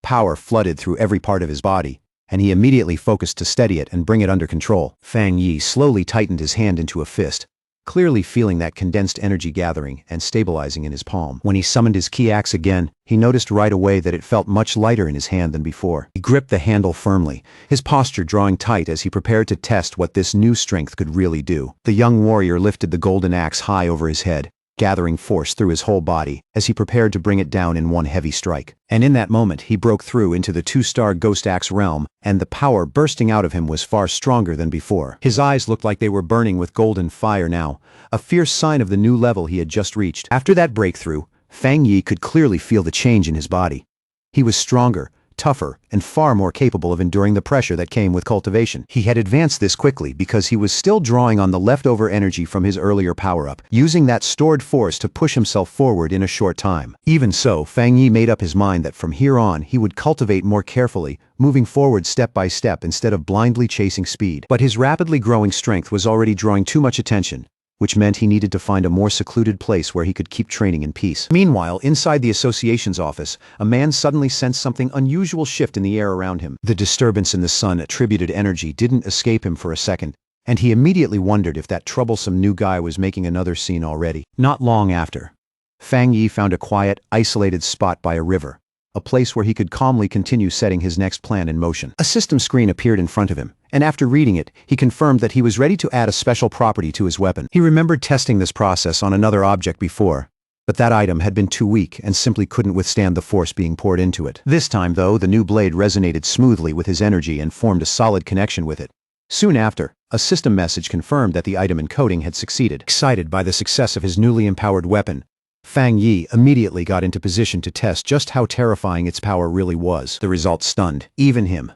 Power flooded through every part of his body, and he immediately focused to steady it and bring it under control. Fang Yi slowly tightened his hand into a fist, clearly feeling that condensed energy gathering and stabilizing in his palm. When he summoned his key axe again, he noticed right away that it felt much lighter in his hand than before. He gripped the handle firmly, his posture drawing tight as he prepared to test what this new strength could really do. The young warrior lifted the golden axe high over his head, gathering force through his whole body as he prepared to bring it down in one heavy strike. And in that moment, he broke through into the two-star Ghost Axe realm, and the power bursting out of him was far stronger than before. His eyes looked like they were burning with golden fire now, a fierce sign of the new level he had just reached. After that breakthrough, Fang Yi could clearly feel the change in his body. He was stronger, tougher, and far more capable of enduring the pressure that came with cultivation. He had advanced this quickly because he was still drawing on the leftover energy from his earlier power-up, using that stored force to push himself forward in a short time. Even so, Fang Yi made up his mind that from here on he would cultivate more carefully, moving forward step by step instead of blindly chasing speed. But his rapidly growing strength was already drawing too much attention, which meant he needed to find a more secluded place where he could keep training in peace. Meanwhile, inside the association's office, a man suddenly sensed something unusual shift in the air around him. The disturbance in the sun-attributed energy didn't escape him for a second, and he immediately wondered if that troublesome new guy was making another scene already. Not long after, Fang Yi found a quiet, isolated spot by a river, a place where he could calmly continue setting his next plan in motion. A system screen appeared in front of him, and after reading it, he confirmed that he was ready to add a special property to his weapon. He remembered testing this process on another object before, but that item had been too weak and simply couldn't withstand the force being poured into it. This time, though, the new blade resonated smoothly with his energy and formed a solid connection with it. Soon after, a system message confirmed that the item encoding had succeeded. Excited by the success of his newly empowered weapon, Fang Yi immediately got into position to test just how terrifying its power really was. The result stunned even him.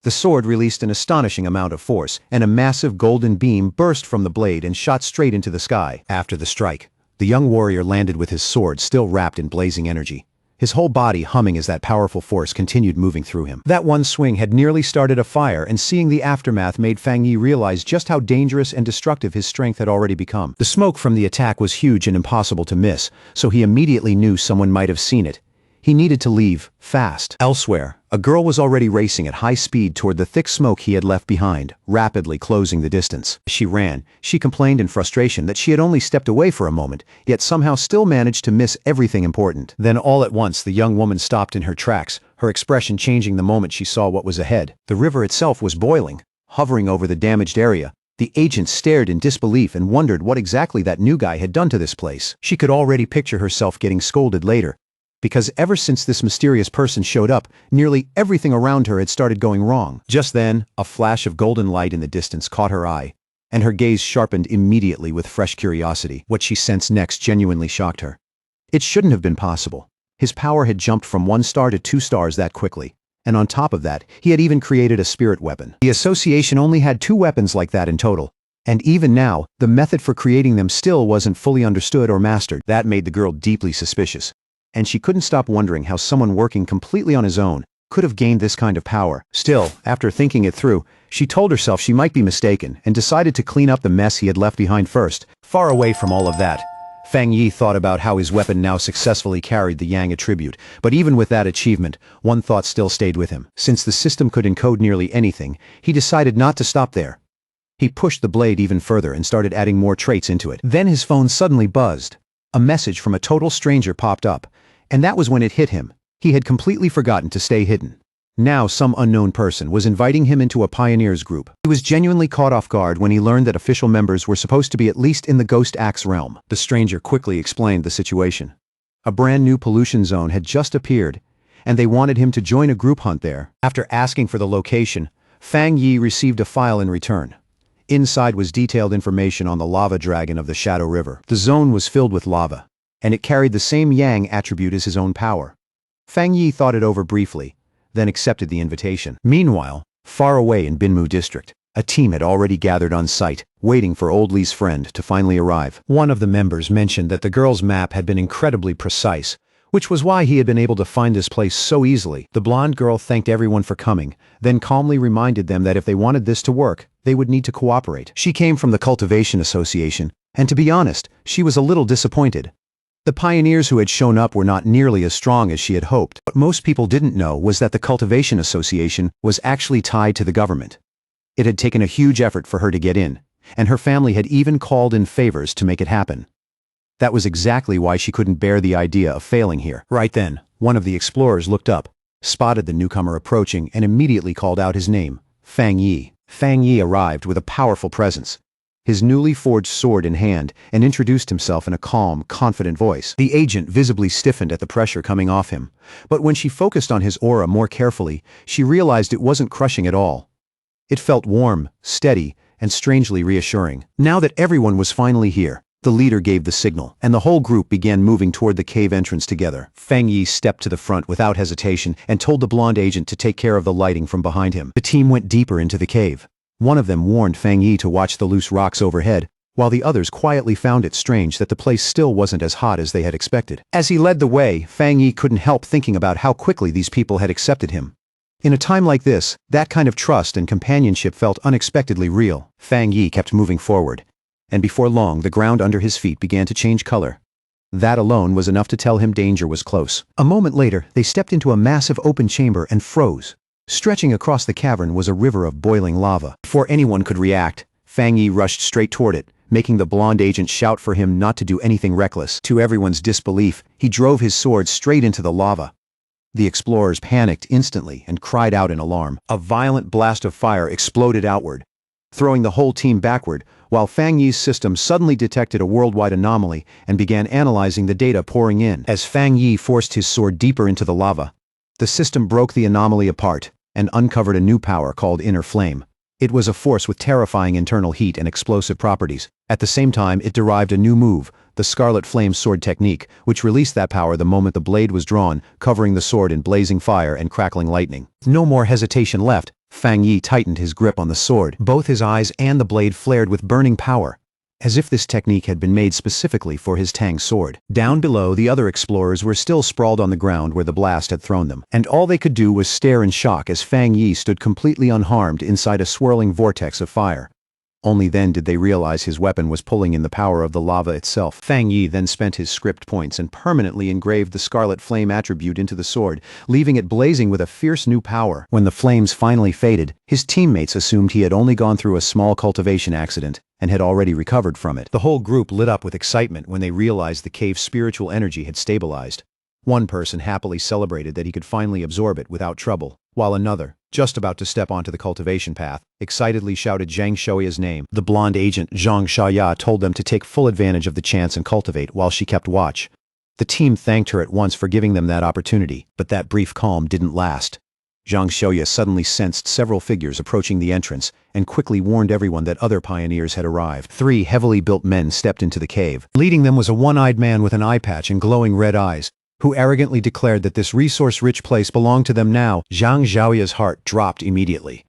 The sword released an astonishing amount of force, and a massive golden beam burst from the blade and shot straight into the sky. After the strike, the young warrior landed with his sword still wrapped in blazing energy, his whole body humming as that powerful force continued moving through him. That one swing had nearly started a fire, and seeing the aftermath made Fang Yi realize just how dangerous and destructive his strength had already become. The smoke from the attack was huge and impossible to miss, so he immediately knew someone might have seen it. He needed to leave, fast. Elsewhere, a girl was already racing at high speed toward the thick smoke he had left behind, rapidly closing the distance. As she ran, she complained in frustration that she had only stepped away for a moment, yet somehow still managed to miss everything important. Then all at once the young woman stopped in her tracks, her expression changing the moment she saw what was ahead. The river itself was boiling, hovering over the damaged area, The agent stared in disbelief and wondered what exactly that new guy had done to this place. She could already picture herself getting scolded later, because ever since this mysterious person showed up, nearly everything around her had started going wrong. Just then, a flash of golden light in the distance caught her eye, and her gaze sharpened immediately with fresh curiosity. What she sensed next genuinely shocked her. It shouldn't have been possible. His power had jumped from 1 star to 2 stars that quickly. And on top of that, he had even created a spirit weapon. The association only had 2 weapons like that in total. And even now, the method for creating them still wasn't fully understood or mastered. That made the girl deeply suspicious. And she couldn't stop wondering how someone working completely on his own could have gained this kind of power. Still, after thinking it through, she told herself she might be mistaken and decided to clean up the mess he had left behind first. Far away from all of that, Fang Yi thought about how his weapon now successfully carried the Yang attribute, but even with that achievement, one thought still stayed with him. Since the system could encode nearly anything, he decided not to stop there. He pushed the blade even further and started adding more traits into it. Then his phone suddenly buzzed. A message from a total stranger popped up, and that was when it hit him. He had completely forgotten to stay hidden. Now some unknown person was inviting him into a pioneers group. He was genuinely caught off guard when he learned that official members were supposed to be at least in the Ghost Axe realm. The stranger quickly explained the situation. A brand new pollution zone had just appeared, and they wanted him to join a group hunt there. After asking for the location, Fang Yi received a file in return. Inside was detailed information on the lava dragon of the Shadow River. The zone was filled with lava, and it carried the same Yang attribute as his own power. Fang Yi thought it over briefly, then accepted the invitation. Meanwhile, far away in Binmu district, a team had already gathered on site, waiting for Old Lee's friend to finally arrive. One of the members mentioned that the girl's map had been incredibly precise, which was why he had been able to find this place so easily. The blonde girl thanked everyone for coming, then calmly reminded them that if they wanted this to work, they would need to cooperate. She came from the Cultivation Association, and to be honest, she was a little disappointed. The pioneers who had shown up were not nearly as strong as she had hoped. What most people didn't know was that the Cultivation Association was actually tied to the government. It had taken a huge effort for her to get in, and her family had even called in favors to make it happen. That was exactly why she couldn't bear the idea of failing here. Right then, one of the explorers looked up, spotted the newcomer approaching, and immediately called out his name, Fang Yi. Fang Yi arrived with a powerful presence, his newly forged sword in hand, and introduced himself in a calm, confident voice. The agent visibly stiffened at the pressure coming off him, but when she focused on his aura more carefully, she realized it wasn't crushing at all. It felt warm, steady, and strangely reassuring. Now that everyone was finally here, the leader gave the signal, and the whole group began moving toward the cave entrance together. Fang Yi stepped to the front without hesitation and told the blonde agent to take care of the lighting from behind him. The team went deeper into the cave. One of them warned Fang Yi to watch the loose rocks overhead, while the others quietly found it strange that the place still wasn't as hot as they had expected. As he led the way, Fang Yi couldn't help thinking about how quickly these people had accepted him. In a time like this, that kind of trust and companionship felt unexpectedly real. Fang Yi kept moving forward, and before long the ground under his feet began to change color. That alone was enough to tell him danger was close. A moment later, they stepped into a massive open chamber and froze. Stretching across the cavern was a river of boiling lava. Before anyone could react, Fang Yi rushed straight toward it, making the blonde agent shout for him not to do anything reckless. To everyone's disbelief, he drove his sword straight into the lava. The explorers panicked instantly and cried out in alarm. A violent blast of fire exploded outward, throwing the whole team backward, while Fang Yi's system suddenly detected a worldwide anomaly and began analyzing the data pouring in. As Fang Yi forced his sword deeper into the lava, the system broke the anomaly apart and uncovered a new power called Inner Flame. It was a force with terrifying internal heat and explosive properties. At the same time, it derived a new move, the Scarlet Flame Sword Technique, which released that power the moment the blade was drawn, covering the sword in blazing fire and crackling lightning. No more hesitation left. Fang Yi tightened his grip on the sword. Both his eyes and the blade flared with burning power, as if this technique had been made specifically for his Tang sword. Down below, the other explorers were still sprawled on the ground where the blast had thrown them, and all they could do was stare in shock as Fang Yi stood completely unharmed inside a swirling vortex of fire. Only then did they realize his weapon was pulling in the power of the lava itself. Fang Yi then spent his script points and permanently engraved the Scarlet Flame attribute into the sword, leaving it blazing with a fierce new power. When the flames finally faded, his teammates assumed he had only gone through a small cultivation accident and had already recovered from it. The whole group lit up with excitement when they realized the cave's spiritual energy had stabilized. One person happily celebrated that he could finally absorb it without trouble. while another, just about to step onto the cultivation path, excitedly shouted Zhang Xiaoya's name. The blonde agent Zhang Xiaoya told them to take full advantage of the chance and cultivate while she kept watch. The team thanked her at once for giving them that opportunity, but that brief calm didn't last. Zhang Xiaoya suddenly sensed several figures approaching the entrance and quickly warned everyone that other pioneers had arrived. 3 heavily built men stepped into the cave. Leading them was a one-eyed man with an eye patch and glowing red eyes, who arrogantly declared that this resource-rich place belonged to them now. Zhang Xiaoya's heart dropped immediately.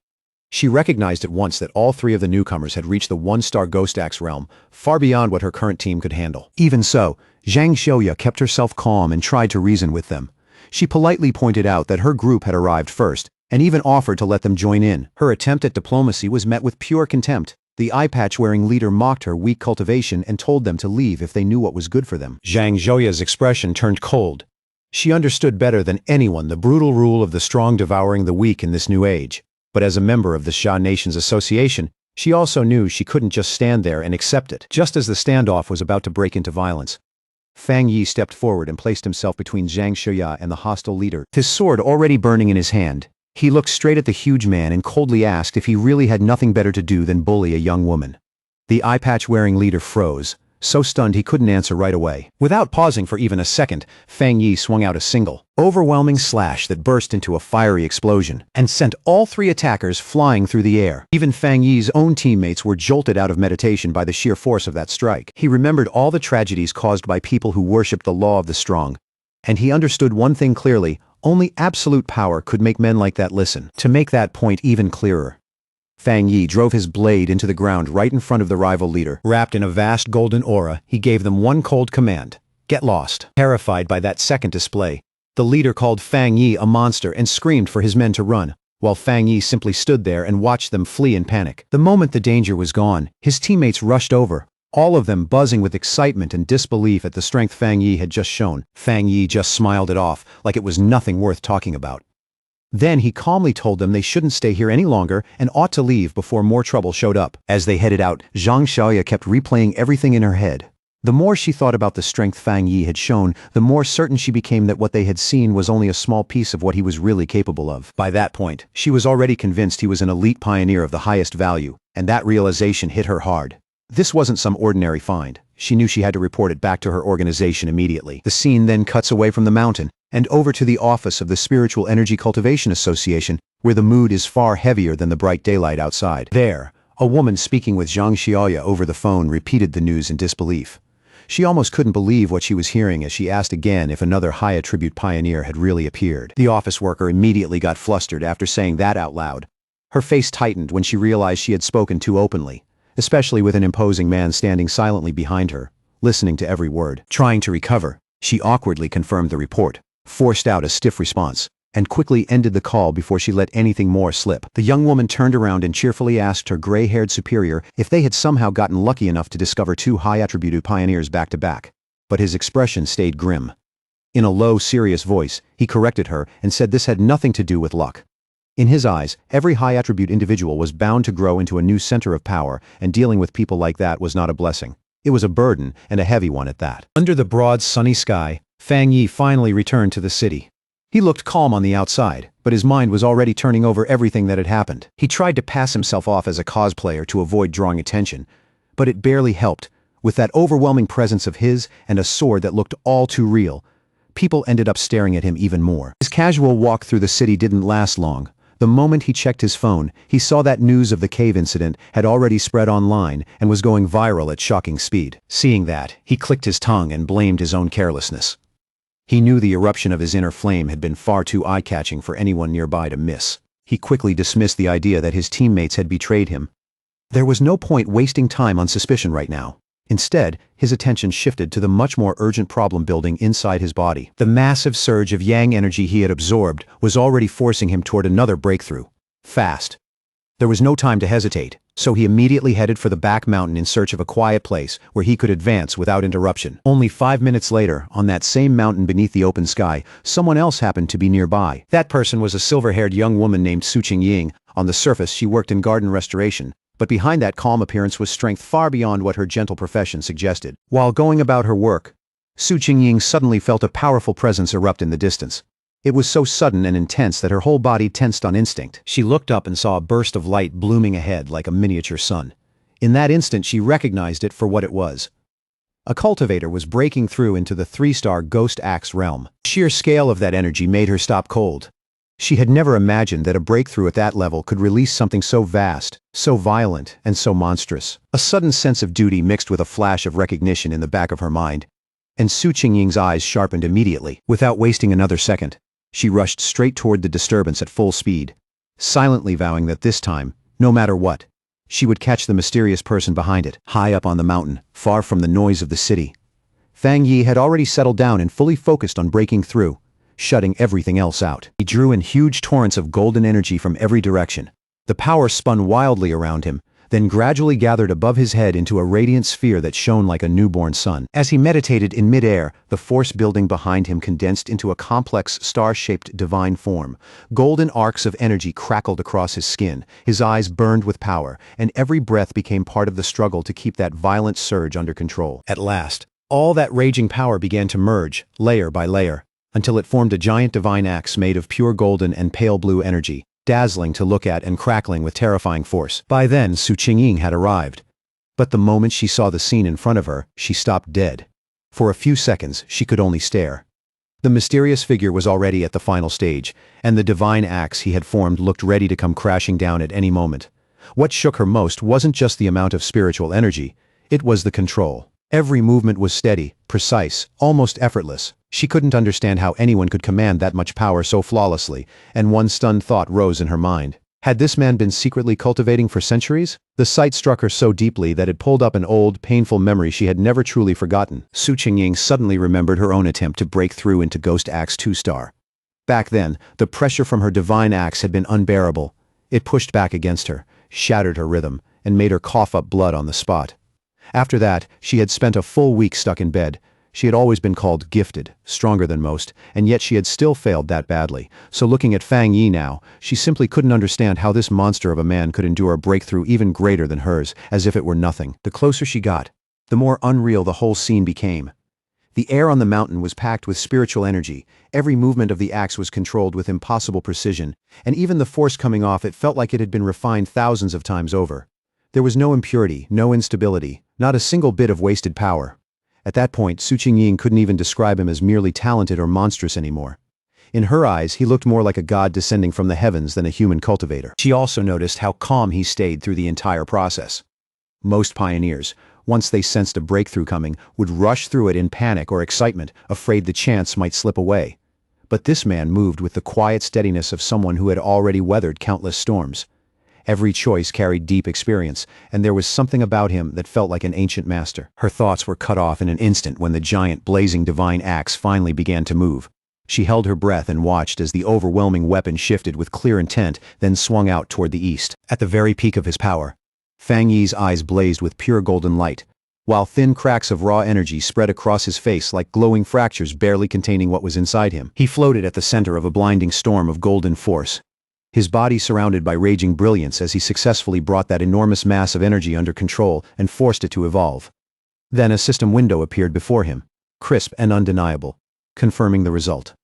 She recognized at once that all 3 of the newcomers had reached the 1-star Ghost Axe realm, far beyond what her current team could handle. Even so, Zhang Xiaoya kept herself calm and tried to reason with them. She politely pointed out that her group had arrived first, and even offered to let them join in. Her attempt at diplomacy was met with pure contempt. The eye-patch-wearing leader mocked her weak cultivation and told them to leave if they knew what was good for them. Zhang Xiaoya's expression turned cold. She understood better than anyone the brutal rule of the strong devouring the weak in this new age. But as a member of the Xia Nations Association, she also knew she couldn't just stand there and accept it. Just as the standoff was about to break into violence, Fang Yi stepped forward and placed himself between Zhang Xiaoya and the hostile leader, his sword already burning in his hand. He looked straight at the huge man and coldly asked if he really had nothing better to do than bully a young woman. The eye-patch-wearing leader froze, so stunned he couldn't answer right away. Without pausing for even a second, Fang Yi swung out a single, overwhelming slash that burst into a fiery explosion and sent all 3 attackers flying through the air. Even Fang Yi's own teammates were jolted out of meditation by the sheer force of that strike. He remembered all the tragedies caused by people who worshipped the law of the strong, and he understood one thing clearly: only absolute power could make men like that listen. To make that point even clearer, Fang Yi drove his blade into the ground right in front of the rival leader. Wrapped in a vast golden aura, he gave them one cold command: get lost. Terrified by that second display, the leader called Fang Yi a monster and screamed for his men to run, while Fang Yi simply stood there and watched them flee in panic. The moment the danger was gone, his teammates rushed over, all of them buzzing with excitement and disbelief at the strength Fang Yi had just shown. Fang Yi just smiled it off, like it was nothing worth talking about. Then he calmly told them they shouldn't stay here any longer and ought to leave before more trouble showed up. As they headed out, Zhang Xiaoya kept replaying everything in her head. The more she thought about the strength Fang Yi had shown, the more certain she became that what they had seen was only a small piece of what he was really capable of. By that point, she was already convinced he was an elite pioneer of the highest value, and that realization hit her hard. This wasn't some ordinary find. She knew she had to report it back to her organization immediately. The scene then cuts away from the mountain and over to the office of the Spiritual Energy Cultivation Association, where the mood is far heavier than the bright daylight outside. There, a woman speaking with Zhang Xiaoya over the phone repeated the news in disbelief. She almost couldn't believe what she was hearing as she asked again if another high-attribute pioneer had really appeared. The office worker immediately got flustered after saying that out loud. Her face tightened when she realized she had spoken too openly, especially with an imposing man standing silently behind her, listening to every word. Trying to recover, she awkwardly confirmed the report, forced out a stiff response, and quickly ended the call before she let anything more slip. The young woman turned around and cheerfully asked her gray-haired superior if they had somehow gotten lucky enough to discover 2 high-attributed pioneers back-to-back, but his expression stayed grim. In a low, serious voice, he corrected her and said this had nothing to do with luck. In his eyes, every high-attribute individual was bound to grow into a new center of power, and dealing with people like that was not a blessing. It was a burden, and a heavy one at that. Under the broad, sunny sky, Fang Yi finally returned to the city. He looked calm on the outside, but his mind was already turning over everything that had happened. He tried to pass himself off as a cosplayer to avoid drawing attention, but it barely helped. With that overwhelming presence of his and a sword that looked all too real, people ended up staring at him even more. His casual walk through the city didn't last long. The moment he checked his phone, he saw that news of the cave incident had already spread online and was going viral at shocking speed. Seeing that, he clicked his tongue and blamed his own carelessness. He knew the eruption of his inner flame had been far too eye-catching for anyone nearby to miss. He quickly dismissed the idea that his teammates had betrayed him. There was no point wasting time on suspicion right now. Instead, his attention shifted to the much more urgent problem building inside his body. The massive surge of yang energy he had absorbed was already forcing him toward another breakthrough. Fast. There was no time to hesitate, so he immediately headed for the back mountain in search of a quiet place where he could advance without interruption. Only 5 minutes later, on that same mountain beneath the open sky, someone else happened to be nearby. That person was a silver-haired young woman named Su Qingying. On the surface, she worked in garden restoration, but behind that calm appearance was strength far beyond what her gentle profession suggested. While going about her work, Su Qingying suddenly felt a powerful presence erupt in the distance. It was so sudden and intense that her whole body tensed on instinct. She looked up and saw a burst of light blooming ahead like a miniature sun. In that instant she recognized it for what it was. A cultivator was breaking through into the 3-star Ghost Axe realm. The sheer scale of that energy made her stop cold. She had never imagined that a breakthrough at that level could release something so vast, so violent, and so monstrous. A sudden sense of duty mixed with a flash of recognition in the back of her mind, and Su Qingying's eyes sharpened immediately. Without wasting another second, she rushed straight toward the disturbance at full speed, silently vowing that this time, no matter what, she would catch the mysterious person behind it, high up on the mountain, far from the noise of the city. Fang Yi had already settled down and fully focused on breaking through, shutting everything else out. He drew in huge torrents of golden energy from every direction. The power spun wildly around him, then gradually gathered above his head into a radiant sphere that shone like a newborn sun. As he meditated in midair, the force building behind him condensed into a complex, star-shaped divine form. Golden arcs of energy crackled across his skin, his eyes burned with power, and every breath became part of the struggle to keep that violent surge under control. At last, all that raging power began to merge, layer by layer, until it formed a giant divine axe made of pure golden and pale blue energy, dazzling to look at and crackling with terrifying force. By then, Su Qingying had arrived. But the moment she saw the scene in front of her, she stopped dead. For a few seconds, she could only stare. The mysterious figure was already at the final stage, and the divine axe he had formed looked ready to come crashing down at any moment. What shook her most wasn't just the amount of spiritual energy, it was the control. Every movement was steady, precise, almost effortless. She couldn't understand how anyone could command that much power so flawlessly, and one stunned thought rose in her mind. Had this man been secretly cultivating for centuries? The sight struck her so deeply that it pulled up an old, painful memory she had never truly forgotten. Su Qingying suddenly remembered her own attempt to break through into Ghost Axe 2-star. Back then, the pressure from her divine axe had been unbearable. It pushed back against her, shattered her rhythm, and made her cough up blood on the spot. After that, she had spent a full week stuck in bed. She had always been called gifted, stronger than most, and yet she had still failed that badly. So looking at Fang Yi now, she simply couldn't understand how this monster of a man could endure a breakthrough even greater than hers, as if it were nothing. The closer she got, the more unreal the whole scene became. The air on the mountain was packed with spiritual energy, every movement of the axe was controlled with impossible precision, and even the force coming off it felt like it had been refined thousands of times over. There was no impurity, no instability, not a single bit of wasted power. At that point, Su Qingying couldn't even describe him as merely talented or monstrous anymore. In her eyes, he looked more like a god descending from the heavens than a human cultivator. She also noticed how calm he stayed through the entire process. Most pioneers, once they sensed a breakthrough coming, would rush through it in panic or excitement, afraid the chance might slip away. But this man moved with the quiet steadiness of someone who had already weathered countless storms. Every choice carried deep experience, and there was something about him that felt like an ancient master. Her thoughts were cut off in an instant when the giant, blazing divine axe finally began to move. She held her breath and watched as the overwhelming weapon shifted with clear intent, then swung out toward the east. At the very peak of his power, Fang Yi's eyes blazed with pure golden light, while thin cracks of raw energy spread across his face like glowing fractures barely containing what was inside him. He floated at the center of a blinding storm of golden force, his body surrounded by raging brilliance as he successfully brought that enormous mass of energy under control and forced it to evolve. Then a system window appeared before him, crisp and undeniable, confirming the result.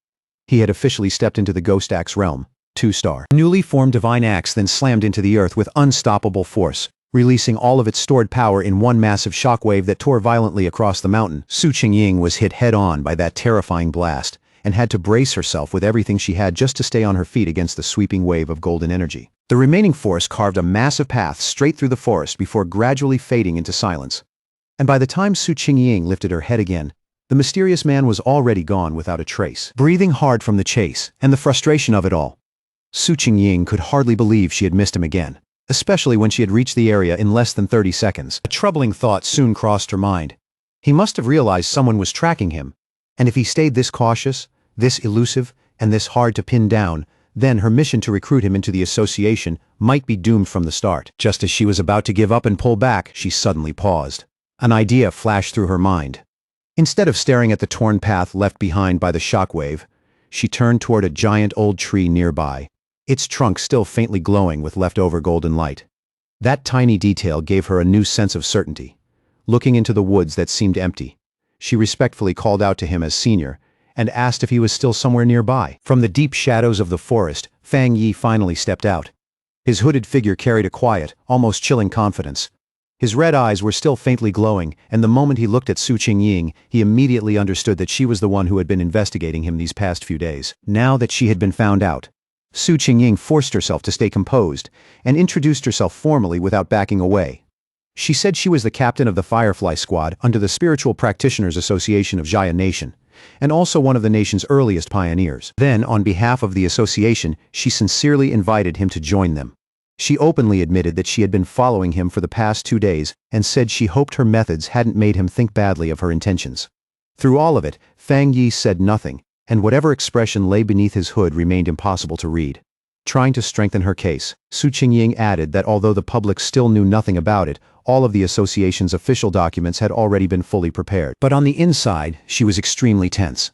He had officially stepped into the Ghost Axe realm, 2-star. Newly formed divine axe then slammed into the earth with unstoppable force, releasing all of its stored power in one massive shockwave that tore violently across the mountain. Su Qingying was hit head-on by that terrifying blast, and had to brace herself with everything she had just to stay on her feet against the sweeping wave of golden energy. The remaining force carved a massive path straight through the forest before gradually fading into silence. And by the time Su Qingying lifted her head again, the mysterious man was already gone without a trace. Breathing hard from the chase and the frustration of it all, Su Qingying could hardly believe she had missed him again, especially when she had reached the area in less than 30 seconds. A troubling thought soon crossed her mind. He must have realized someone was tracking him, and if he stayed this cautious, this elusive, and this hard to pin down, then her mission to recruit him into the association might be doomed from the start. Just as she was about to give up and pull back, she suddenly paused. An idea flashed through her mind. Instead of staring at the torn path left behind by the shockwave, she turned toward a giant old tree nearby, its trunk still faintly glowing with leftover golden light. That tiny detail gave her a new sense of certainty. Looking into the woods that seemed empty, she respectfully called out to him as senior, and asked if he was still somewhere nearby. From the deep shadows of the forest, Fang Yi finally stepped out. His hooded figure carried a quiet, almost chilling confidence. His red eyes were still faintly glowing, and the moment he looked at Su Qingying, he immediately understood that she was the one who had been investigating him these past few days. Now that she had been found out, Su Qingying forced herself to stay composed and introduced herself formally without backing away. She said she was the captain of the Firefly Squad under the Spiritual Practitioners Association of Jaya Nation, and also one of the nation's earliest pioneers. Then, on behalf of the association, she sincerely invited him to join them. She openly admitted that she had been following him for the past 2 days and said she hoped her methods hadn't made him think badly of her intentions. Through all of it, Fang Yi said nothing, and whatever expression lay beneath his hood remained impossible to read. Trying to strengthen her case, Su Qingying added that although the public still knew nothing about it, all of the association's official documents had already been fully prepared. But on the inside, she was extremely tense.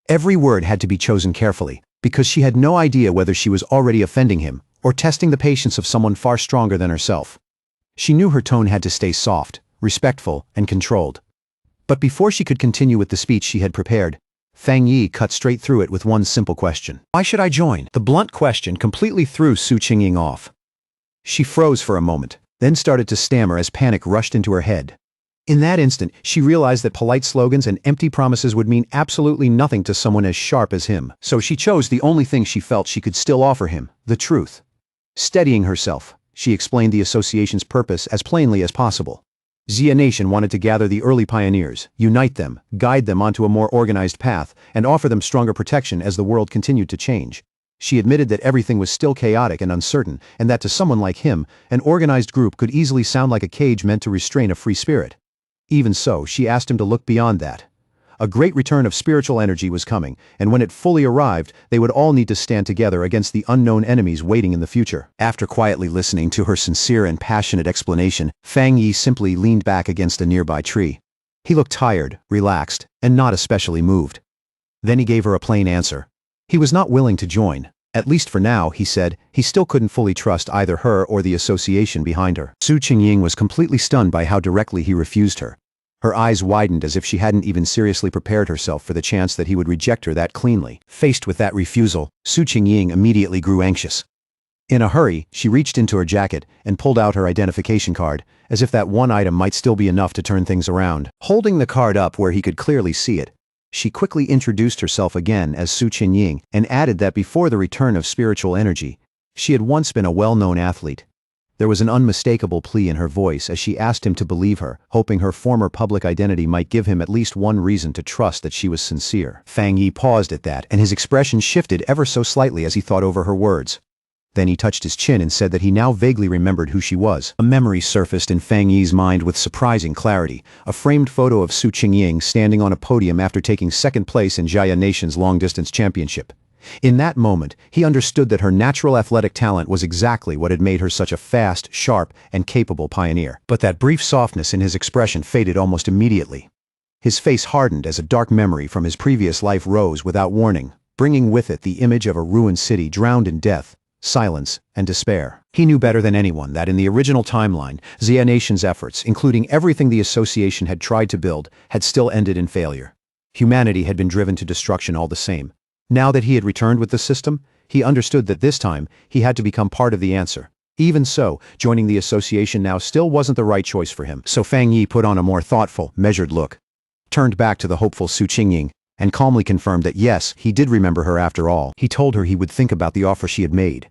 Every word had to be chosen carefully, because she had no idea whether she was already offending him or testing the patience of someone far stronger than herself. She knew her tone had to stay soft, respectful, and controlled. But before she could continue with the speech she had prepared, Fang Yi cut straight through it with one simple question. "Why should I join?" The blunt question completely threw Su Qingying off. She froze for a moment, then started to stammer as panic rushed into her head. In that instant, she realized that polite slogans and empty promises would mean absolutely nothing to someone as sharp as him. So she chose the only thing she felt she could still offer him, the truth. Steadying herself, she explained the association's purpose as plainly as possible. Jia Nation wanted to gather the early pioneers, unite them, guide them onto a more organized path, and offer them stronger protection as the world continued to change. She admitted that everything was still chaotic and uncertain, and that to someone like him, an organized group could easily sound like a cage meant to restrain a free spirit. Even so, she asked him to look beyond that. A great return of spiritual energy was coming, and when it fully arrived, they would all need to stand together against the unknown enemies waiting in the future. After quietly listening to her sincere and passionate explanation, Fang Yi simply leaned back against a nearby tree. He looked tired, relaxed, and not especially moved. Then he gave her a plain answer. He was not willing to join. At least for now, he said, he still couldn't fully trust either her or the association behind her. Su Qingying was completely stunned by how directly he refused her. Her eyes widened as if she hadn't even seriously prepared herself for the chance that he would reject her that cleanly. Faced with that refusal, Su Qingying immediately grew anxious. In a hurry, she reached into her jacket and pulled out her identification card, as if that one item might still be enough to turn things around. Holding the card up where he could clearly see it, she quickly introduced herself again as Su Qingying and added that before the return of spiritual energy, she had once been a well-known athlete. There was an unmistakable plea in her voice as she asked him to believe her, hoping her former public identity might give him at least one reason to trust that she was sincere. Fang Yi paused at that, and his expression shifted ever so slightly as he thought over her words. Then he touched his chin and said that he now vaguely remembered who she was. A memory surfaced in Fang Yi's mind with surprising clarity, a framed photo of Su Qingying standing on a podium after taking second place in Jaya Nation's long-distance championship. In that moment, he understood that her natural athletic talent was exactly what had made her such a fast, sharp, and capable pioneer. But that brief softness in his expression faded almost immediately. His face hardened as a dark memory from his previous life rose without warning, bringing with it the image of a ruined city drowned in death, silence, and despair. He knew better than anyone that in the original timeline, Jia Nation's efforts, including everything the association had tried to build, had still ended in failure. Humanity had been driven to destruction all the same. Now that he had returned with the system, he understood that this time, he had to become part of the answer. Even so, joining the association now still wasn't the right choice for him. So Fang Yi put on a more thoughtful, measured look, turned back to the hopeful Su Qingying, and calmly confirmed that yes, he did remember her after all. He told her he would think about the offer she had made.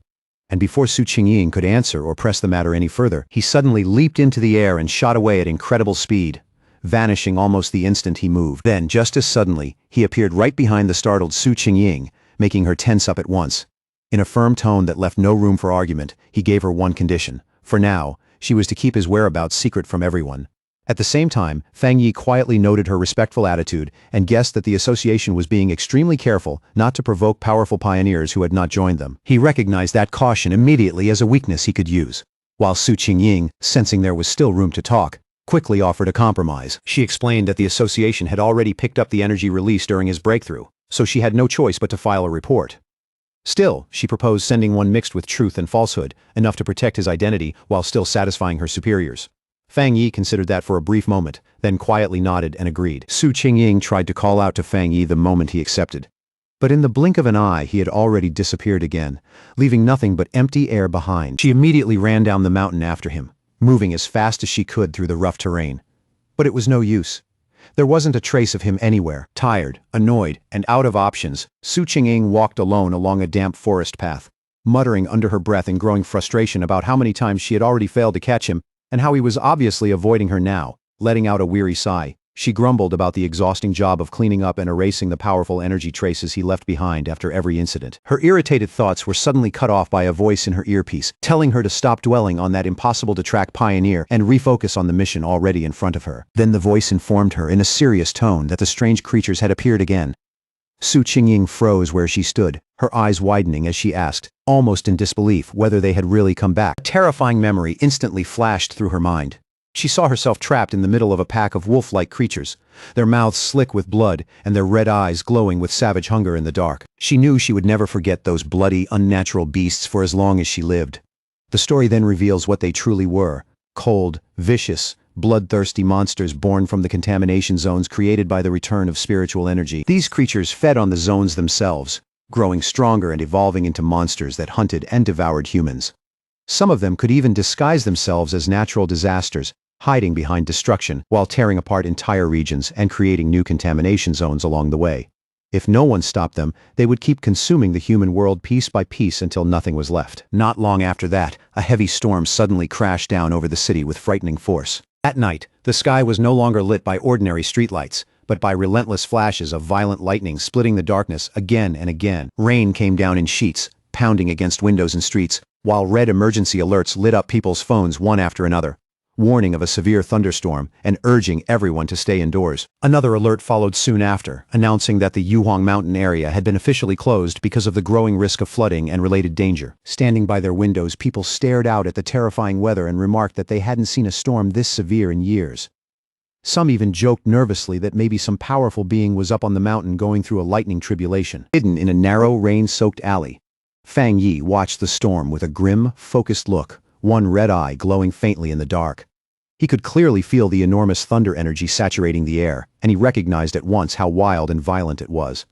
And before Su Qingying could answer or press the matter any further, he suddenly leaped into the air and shot away at incredible speed, vanishing almost the instant he moved. Then, just as suddenly, he appeared right behind the startled Su Qingying, making her tense up at once. In a firm tone that left no room for argument, he gave her one condition. For now, she was to keep his whereabouts secret from everyone. At the same time, Fang Yi quietly noted her respectful attitude and guessed that the association was being extremely careful not to provoke powerful pioneers who had not joined them. He recognized that caution immediately as a weakness he could use. While Su Qingying, sensing there was still room to talk, quickly offered a compromise. She explained that the association had already picked up the energy released during his breakthrough, so she had no choice but to file a report. Still, she proposed sending one mixed with truth and falsehood, enough to protect his identity while still satisfying her superiors. Fang Yi considered that for a brief moment, then quietly nodded and agreed. Su Qingying tried to call out to Fang Yi the moment he accepted. But in the blink of an eye, he had already disappeared again, leaving nothing but empty air behind. She immediately ran down the mountain after him, moving as fast as she could through the rough terrain. But it was no use. There wasn't a trace of him anywhere. Tired, annoyed, and out of options, Su Qingying walked alone along a damp forest path, muttering under her breath in growing frustration about how many times she had already failed to catch him and how he was obviously avoiding her now. Letting out a weary sigh, she grumbled about the exhausting job of cleaning up and erasing the powerful energy traces he left behind after every incident. Her irritated thoughts were suddenly cut off by a voice in her earpiece, telling her to stop dwelling on that impossible-to-track pioneer and refocus on the mission already in front of her. Then the voice informed her in a serious tone that the strange creatures had appeared again. Su Qingying froze where she stood, her eyes widening as she asked, almost in disbelief, whether they had really come back. A terrifying memory instantly flashed through her mind. She saw herself trapped in the middle of a pack of wolf-like creatures, their mouths slick with blood and their red eyes glowing with savage hunger in the dark. She knew she would never forget those bloody, unnatural beasts for as long as she lived. The story then reveals what they truly were: cold, vicious, bloodthirsty monsters born from the contamination zones created by the return of spiritual energy. These creatures fed on the zones themselves, growing stronger and evolving into monsters that hunted and devoured humans. Some of them could even disguise themselves as natural disasters, hiding behind destruction while tearing apart entire regions and creating new contamination zones along the way. If no one stopped them, they would keep consuming the human world piece by piece until nothing was left. Not long after that, a heavy storm suddenly crashed down over the city with frightening force. At night, the sky was no longer lit by ordinary streetlights, but by relentless flashes of violent lightning splitting the darkness again and again. Rain came down in sheets, pounding against windows and streets, while red emergency alerts lit up people's phones one after another, warning of a severe thunderstorm and urging everyone to stay indoors. Another alert followed soon after, announcing that the Yuhuang Mountain area had been officially closed because of the growing risk of flooding and related danger. Standing by their windows, people stared out at the terrifying weather and remarked that they hadn't seen a storm this severe in years. Some even joked nervously that maybe some powerful being was up on the mountain going through a lightning tribulation. Hidden in a narrow, rain-soaked alley, Fang Yi watched the storm with a grim, focused look, one red eye glowing faintly in the dark. He could clearly feel the enormous thunder energy saturating the air, and he recognized at once how wild and violent it was.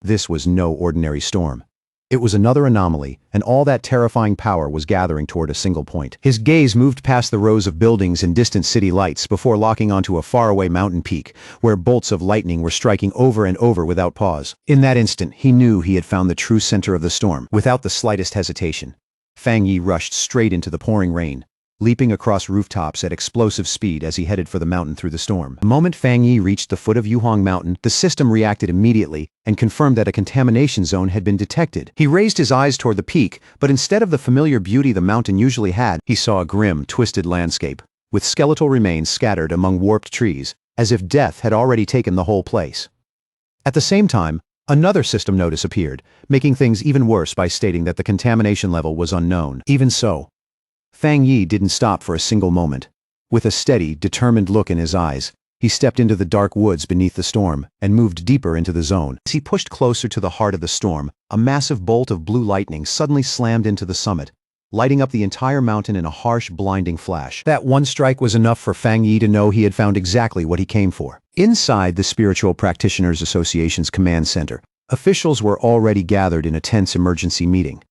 This was no ordinary storm. It was another anomaly, and all that terrifying power was gathering toward a single point. His gaze moved past the rows of buildings and distant city lights before locking onto a faraway mountain peak, where bolts of lightning were striking over and over without pause. In that instant, he knew he had found the true center of the storm. Without the slightest hesitation, Fang Yi rushed straight into the pouring rain, leaping across rooftops at explosive speed as he headed for the mountain through the storm. The moment Fang Yi reached the foot of Yuhuang Mountain, the system reacted immediately and confirmed that a contamination zone had been detected. He raised his eyes toward the peak, but instead of the familiar beauty the mountain usually had, he saw a grim, twisted landscape, with skeletal remains scattered among warped trees, as if death had already taken the whole place. At the same time, another system notice appeared, making things even worse by stating that the contamination level was unknown. Even so, Fang Yi didn't stop for a single moment. With a steady, determined look in his eyes, he stepped into the dark woods beneath the storm and moved deeper into the zone. As he pushed closer to the heart of the storm, a massive bolt of blue lightning suddenly slammed into the summit, lighting up the entire mountain in a harsh, blinding flash. That one strike was enough for Fang Yi to know he had found exactly what he came for. Inside the Spiritual Practitioners Association's command center, officials were already gathered in a tense emergency meeting.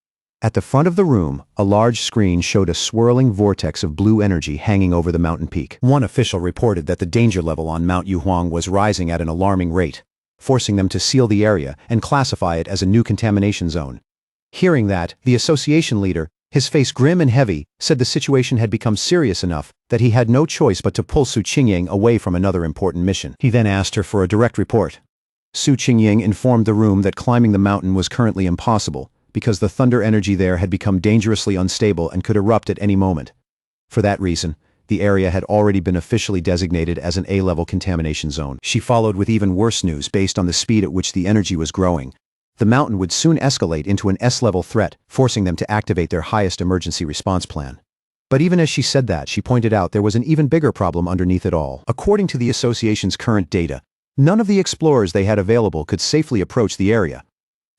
At the front of the room, a large screen showed a swirling vortex of blue energy hanging over the mountain peak. One official reported that the danger level on Mount Yuhuang was rising at an alarming rate, forcing them to seal the area and classify it as a new contamination zone. Hearing that, the association leader, his face grim and heavy, said the situation had become serious enough that he had no choice but to pull Su Qingying away from another important mission. He then asked her for a direct report. Su Qingying informed the room that climbing the mountain was currently impossible, because the thunder energy there had become dangerously unstable and could erupt at any moment. For that reason, the area had already been officially designated as an A-level contamination zone. She followed with even worse news based on the speed at which the energy was growing. The mountain would soon escalate into an S-level threat, forcing them to activate their highest emergency response plan. But even as she said that, she pointed out there was an even bigger problem underneath it all. According to the association's current data, none of the explorers they had available could safely approach the area.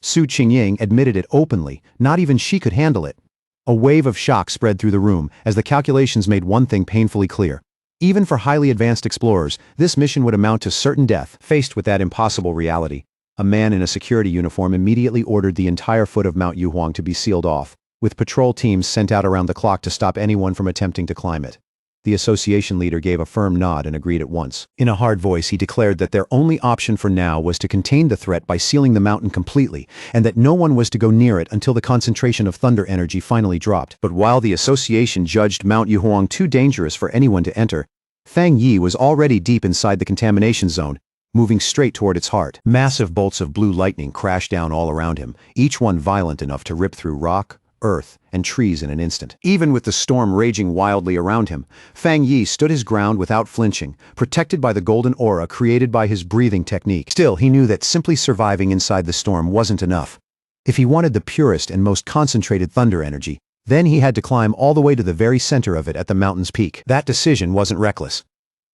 Su Qingying admitted it openly, not even she could handle it. A wave of shock spread through the room as the calculations made one thing painfully clear. Even for highly advanced explorers, this mission would amount to certain death. Faced with that impossible reality, a man in a security uniform immediately ordered the entire foot of Mount Yuhuang to be sealed off, with patrol teams sent out around the clock to stop anyone from attempting to climb it. The association leader gave a firm nod and agreed at once. In a hard voice, he declared that their only option for now was to contain the threat by sealing the mountain completely, and that no one was to go near it until the concentration of thunder energy finally dropped. But while the association judged Mount Yuhuang too dangerous for anyone to enter, Fang Yi was already deep inside the contamination zone, moving straight toward its heart. Massive bolts of blue lightning crashed down all around him, each one violent enough to rip through rock, earth, and trees in an instant. Even with the storm raging wildly around him, Fang Yi stood his ground without flinching, protected by the golden aura created by his breathing technique. Still, he knew that simply surviving inside the storm wasn't enough. If he wanted the purest and most concentrated thunder energy, then he had to climb all the way to the very center of it at the mountain's peak. That decision wasn't reckless.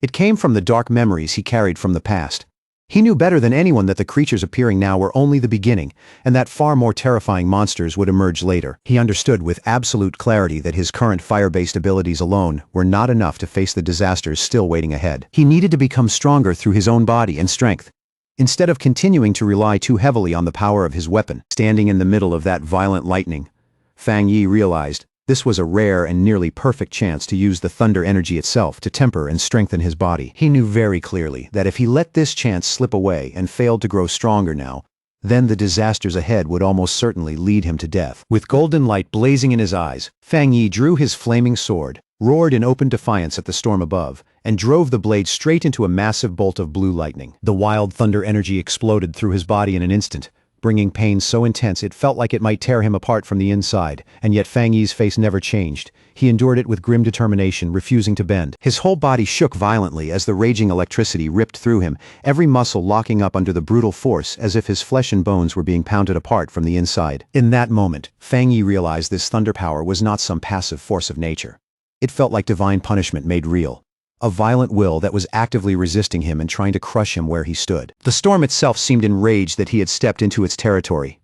It came from the dark memories he carried from the past. He knew better than anyone that the creatures appearing now were only the beginning, and that far more terrifying monsters would emerge later. He understood with absolute clarity that his current fire-based abilities alone were not enough to face the disasters still waiting ahead. He needed to become stronger through his own body and strength, instead of continuing to rely too heavily on the power of his weapon. Standing in the middle of that violent lightning, Fang Yi realized this was a rare and nearly perfect chance to use the thunder energy itself to temper and strengthen his body. He knew very clearly that if he let this chance slip away and failed to grow stronger now, then the disasters ahead would almost certainly lead him to death. With golden light blazing in his eyes, Fang Yi drew his flaming sword, roared in open defiance at the storm above, and drove the blade straight into a massive bolt of blue lightning. The wild thunder energy exploded through his body in an instant, bringing pain so intense it felt like it might tear him apart from the inside, and yet Fang Yi's face never changed. He endured it with grim determination, refusing to bend. His whole body shook violently as the raging electricity ripped through him, every muscle locking up under the brutal force as if his flesh and bones were being pounded apart from the inside. In that moment, Fang Yi realized this thunder power was not some passive force of nature. It felt like divine punishment made real. A violent will that was actively resisting him and trying to crush him where he stood. The storm itself seemed enraged that he had stepped into its territory.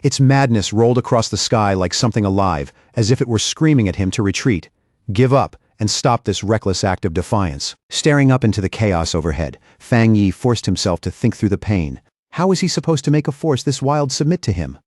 Its madness rolled across the sky like something alive, as if it were screaming at him to retreat, give up, and stop this reckless act of defiance. Staring up into the chaos overhead, Fang Yi forced himself to think through the pain. How was he supposed to make a force this wild submit to him?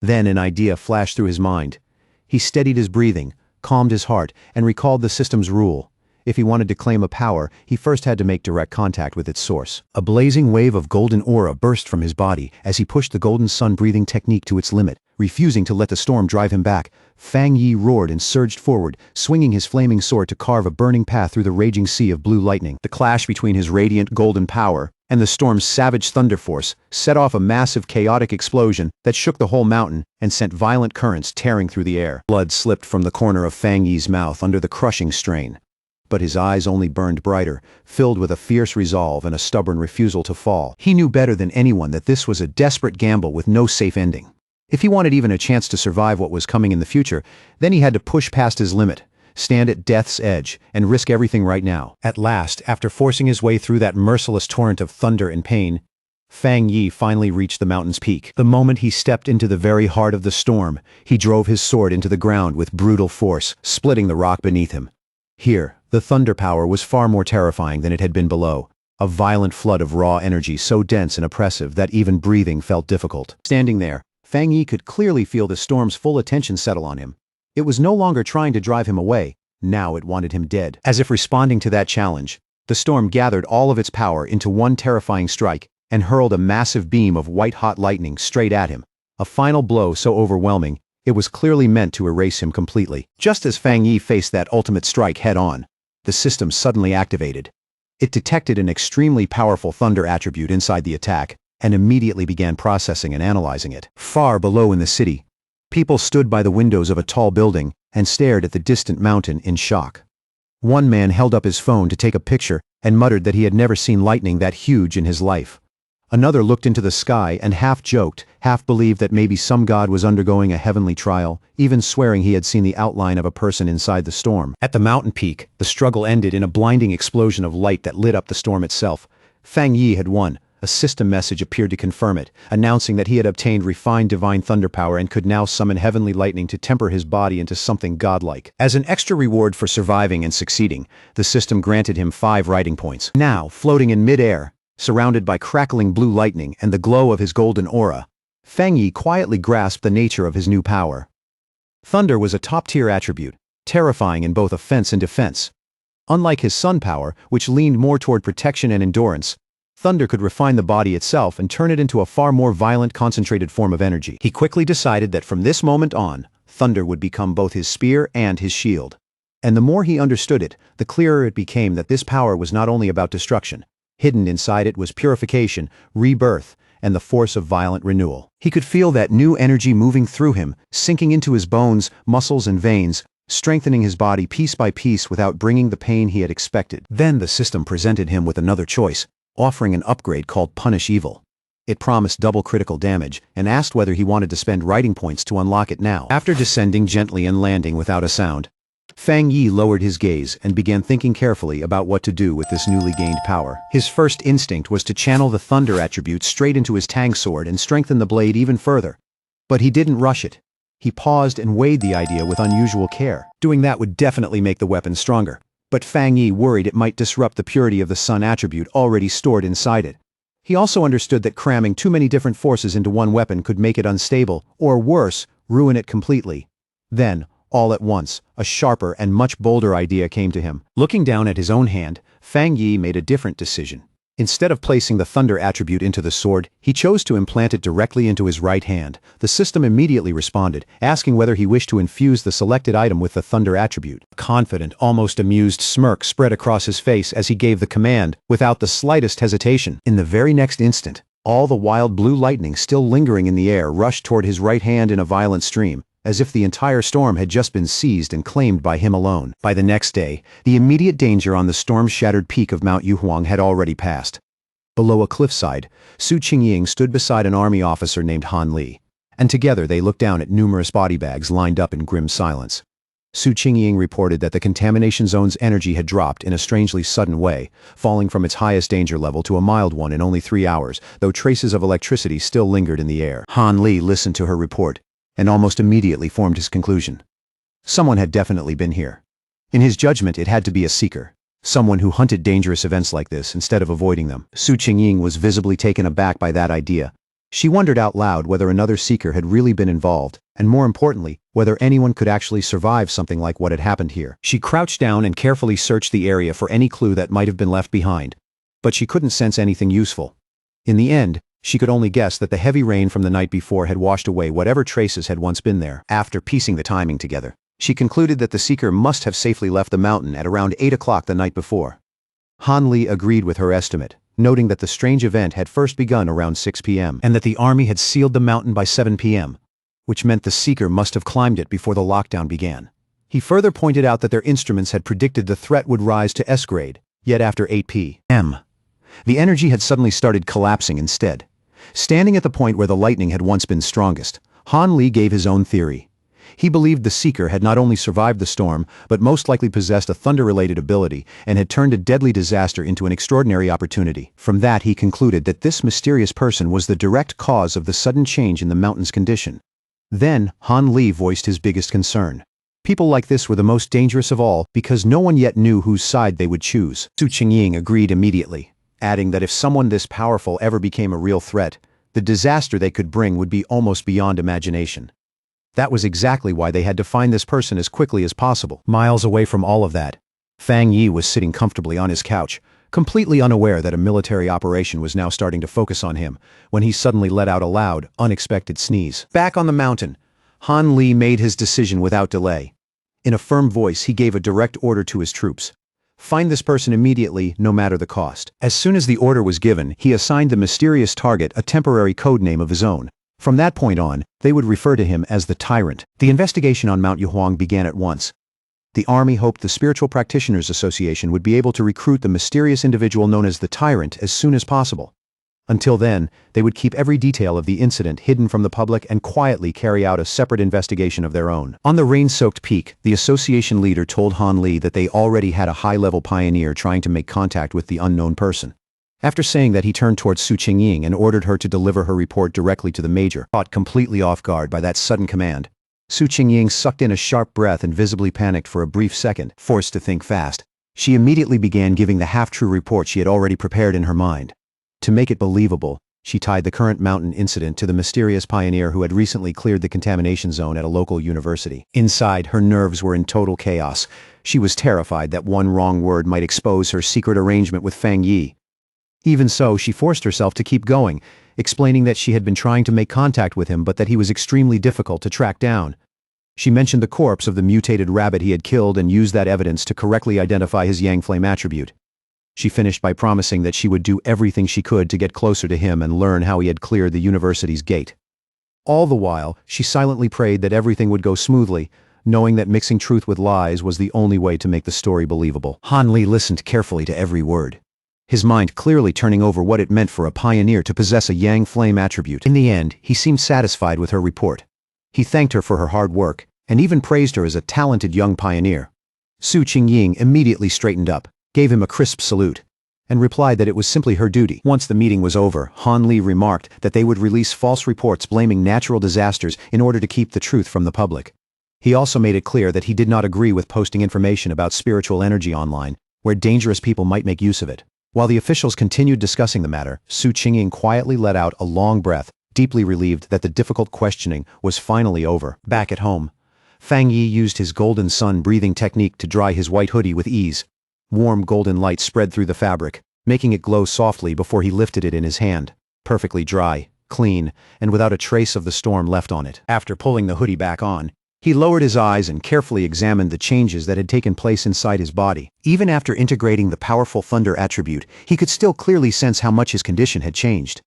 Then an idea flashed through his mind. He steadied his breathing, calmed his heart, and recalled the system's rule. If he wanted to claim a power, he first had to make direct contact with its source. A blazing wave of golden aura burst from his body as he pushed the golden sun breathing technique to its limit. Refusing to let the storm drive him back, Fang Yi roared and surged forward, swinging his flaming sword to carve a burning path through the raging sea of blue lightning. The clash between his radiant golden power and the storm's savage thunder force set off a massive chaotic explosion that shook the whole mountain and sent violent currents tearing through the air. Blood slipped from the corner of Fang Yi's mouth under the crushing strain. But his eyes only burned brighter, filled with a fierce resolve and a stubborn refusal to fall. He knew better than anyone that this was a desperate gamble with no safe ending. If he wanted even a chance to survive what was coming in the future, then he had to push past his limit, stand at death's edge, and risk everything right now. At last, after forcing his way through that merciless torrent of thunder and pain, Fang Yi finally reached the mountain's peak. The moment he stepped into the very heart of the storm, he drove his sword into the ground with brutal force, splitting the rock beneath him. Here, the thunder power was far more terrifying than it had been below, a violent flood of raw energy so dense and oppressive that even breathing felt difficult. Standing there, Fang Yi could clearly feel the storm's full attention settle on him. It was no longer trying to drive him away, now it wanted him dead. As if responding to that challenge, the storm gathered all of its power into one terrifying strike and hurled a massive beam of white-hot lightning straight at him, a final blow so overwhelming it was clearly meant to erase him completely. Just as Fang Yi faced that ultimate strike head-on, the system suddenly activated. It detected an extremely powerful thunder attribute inside the attack and immediately began processing and analyzing it. Far below in the city, people stood by the windows of a tall building and stared at the distant mountain in shock. One man held up his phone to take a picture and muttered that he had never seen lightning that huge in his life. Another looked into the sky and half joked, half believed that maybe some god was undergoing a heavenly trial, even swearing he had seen the outline of a person inside the storm. At the mountain peak, the struggle ended in a blinding explosion of light that lit up the storm itself. Fang Yi had won, a system message appeared to confirm it, announcing that he had obtained refined divine thunder power and could now summon heavenly lightning to temper his body into something godlike. As an extra reward for surviving and succeeding, the system granted him 5 riding points. Now, floating in mid-air, surrounded by crackling blue lightning and the glow of his golden aura, Feng Yi quietly grasped the nature of his new power. Thunder was a top-tier attribute, terrifying in both offense and defense. Unlike his sun power, which leaned more toward protection and endurance, thunder could refine the body itself and turn it into a far more violent, concentrated form of energy. He quickly decided that from this moment on, thunder would become both his spear and his shield. And the more he understood it, the clearer it became that this power was not only about destruction. Hidden inside it was purification, rebirth, and the force of violent renewal. He could feel that new energy moving through him, sinking into his bones, muscles, and veins, strengthening his body piece by piece without bringing the pain he had expected. Then the system presented him with another choice, offering an upgrade called Punish Evil. It promised double critical damage and asked whether he wanted to spend riding points to unlock it now. After descending gently and landing without a sound, Feng Yi lowered his gaze and began thinking carefully about what to do with this newly gained power. His first instinct was to channel the thunder attribute straight into his Tang sword and strengthen the blade even further. But he didn't rush it. He paused and weighed the idea with unusual care. Doing that would definitely make the weapon stronger, but Feng Yi worried it might disrupt the purity of the sun attribute already stored inside it. He also understood that cramming too many different forces into one weapon could make it unstable, or worse, ruin it completely. Then, all at once, a sharper and much bolder idea came to him. Looking down at his own hand, Feng Yi made a different decision. Instead of placing the thunder attribute into the sword, he chose to implant it directly into his right hand. The system immediately responded, asking whether he wished to infuse the selected item with the thunder attribute. A confident, almost amused smirk spread across his face as he gave the command, without the slightest hesitation. In the very next instant, all the wild blue lightning still lingering in the air rushed toward his right hand in a violent stream, as if the entire storm had just been seized and claimed by him alone. By the next day, the immediate danger on the storm-shattered peak of Mount Yuhuang had already passed. Below a cliffside, Su Qingying stood beside an army officer named Han Li, and together they looked down at numerous body bags lined up in grim silence. Su Qingying reported that the contamination zone's energy had dropped in a strangely sudden way, falling from its highest danger level to a mild one in only 3 hours, though traces of electricity still lingered in the air. Han Li listened to her report, and almost immediately formed his conclusion. Someone had definitely been here. In his judgment, it had to be a seeker. Someone who hunted dangerous events like this instead of avoiding them. Su Qingying was visibly taken aback by that idea. She wondered out loud whether another seeker had really been involved, and more importantly, whether anyone could actually survive something like what had happened here. She crouched down and carefully searched the area for any clue that might have been left behind, but she couldn't sense anything useful. In the end, she could only guess that the heavy rain from the night before had washed away whatever traces had once been there. After piecing the timing together, she concluded that the seeker must have safely left the mountain at around 8 o'clock the night before. Han Li agreed with her estimate, noting that the strange event had first begun around 6 p.m. and that the army had sealed the mountain by 7 p.m., which meant the seeker must have climbed it before the lockdown began. He further pointed out that their instruments had predicted the threat would rise to S grade, yet after 8 p.m., the energy had suddenly started collapsing instead. Standing at the point where the lightning had once been strongest, Han Li gave his own theory. He believed the seeker had not only survived the storm, but most likely possessed a thunder-related ability and had turned a deadly disaster into an extraordinary opportunity. From that, he concluded that this mysterious person was the direct cause of the sudden change in the mountain's condition. Then, Han Li voiced his biggest concern. People like this were the most dangerous of all because no one yet knew whose side they would choose. Su Qingying agreed immediately, adding that if someone this powerful ever became a real threat, the disaster they could bring would be almost beyond imagination. That was exactly why they had to find this person as quickly as possible. Miles away from all of that, Feng Yi was sitting comfortably on his couch, completely unaware that a military operation was now starting to focus on him, when he suddenly let out a loud, unexpected sneeze. Back on the mountain, Han Li made his decision without delay. In a firm voice, he gave a direct order to his troops. Find this person immediately, no matter the cost. As soon as the order was given, he assigned the mysterious target a temporary code name of his own. From that point on, they would refer to him as the Tyrant. The investigation on Mount Yuhuang began at once. The army hoped the Spiritual Practitioners Association would be able to recruit the mysterious individual known as the Tyrant as soon as possible. Until then, they would keep every detail of the incident hidden from the public and quietly carry out a separate investigation of their own. On the rain-soaked peak, the association leader told Han Li that they already had a high-level pioneer trying to make contact with the unknown person. After saying that, he turned towards Su Qingying and ordered her to deliver her report directly to the major. Caught completely off guard by that sudden command, Su Qingying sucked in a sharp breath and visibly panicked for a brief second. Forced to think fast, she immediately began giving the half-true report she had already prepared in her mind. To make it believable, she tied the current mountain incident to the mysterious pioneer who had recently cleared the contamination zone at a local university. Inside, her nerves were in total chaos. She was terrified that one wrong word might expose her secret arrangement with Fang Yi. Even so, she forced herself to keep going, explaining that she had been trying to make contact with him but that he was extremely difficult to track down. She mentioned the corpse of the mutated rabbit he had killed and used that evidence to correctly identify his Yang Flame attribute. She finished by promising that she would do everything she could to get closer to him and learn how he had cleared the university's gate. All the while, she silently prayed that everything would go smoothly, knowing that mixing truth with lies was the only way to make the story believable. Han Li listened carefully to every word, his mind clearly turning over what it meant for a pioneer to possess a Yang Flame attribute. In the end, he seemed satisfied with her report. He thanked her for her hard work, and even praised her as a talented young pioneer. Su Qingying immediately straightened up, gave him a crisp salute, and replied that it was simply her duty. Once the meeting was over, Han Li remarked that they would release false reports blaming natural disasters in order to keep the truth from the public. He also made it clear that he did not agree with posting information about spiritual energy online, where dangerous people might make use of it. While the officials continued discussing the matter, Su Qingying quietly let out a long breath, deeply relieved that the difficult questioning was finally over. Back at home, Fang Yi used his golden sun breathing technique to dry his white hoodie with ease. Warm golden light spread through the fabric, making it glow softly before he lifted it in his hand. Perfectly dry, clean, and without a trace of the storm left on it. After pulling the hoodie back on, he lowered his eyes and carefully examined the changes that had taken place inside his body. Even after integrating the powerful thunder attribute, he could still clearly sense how much his condition had changed.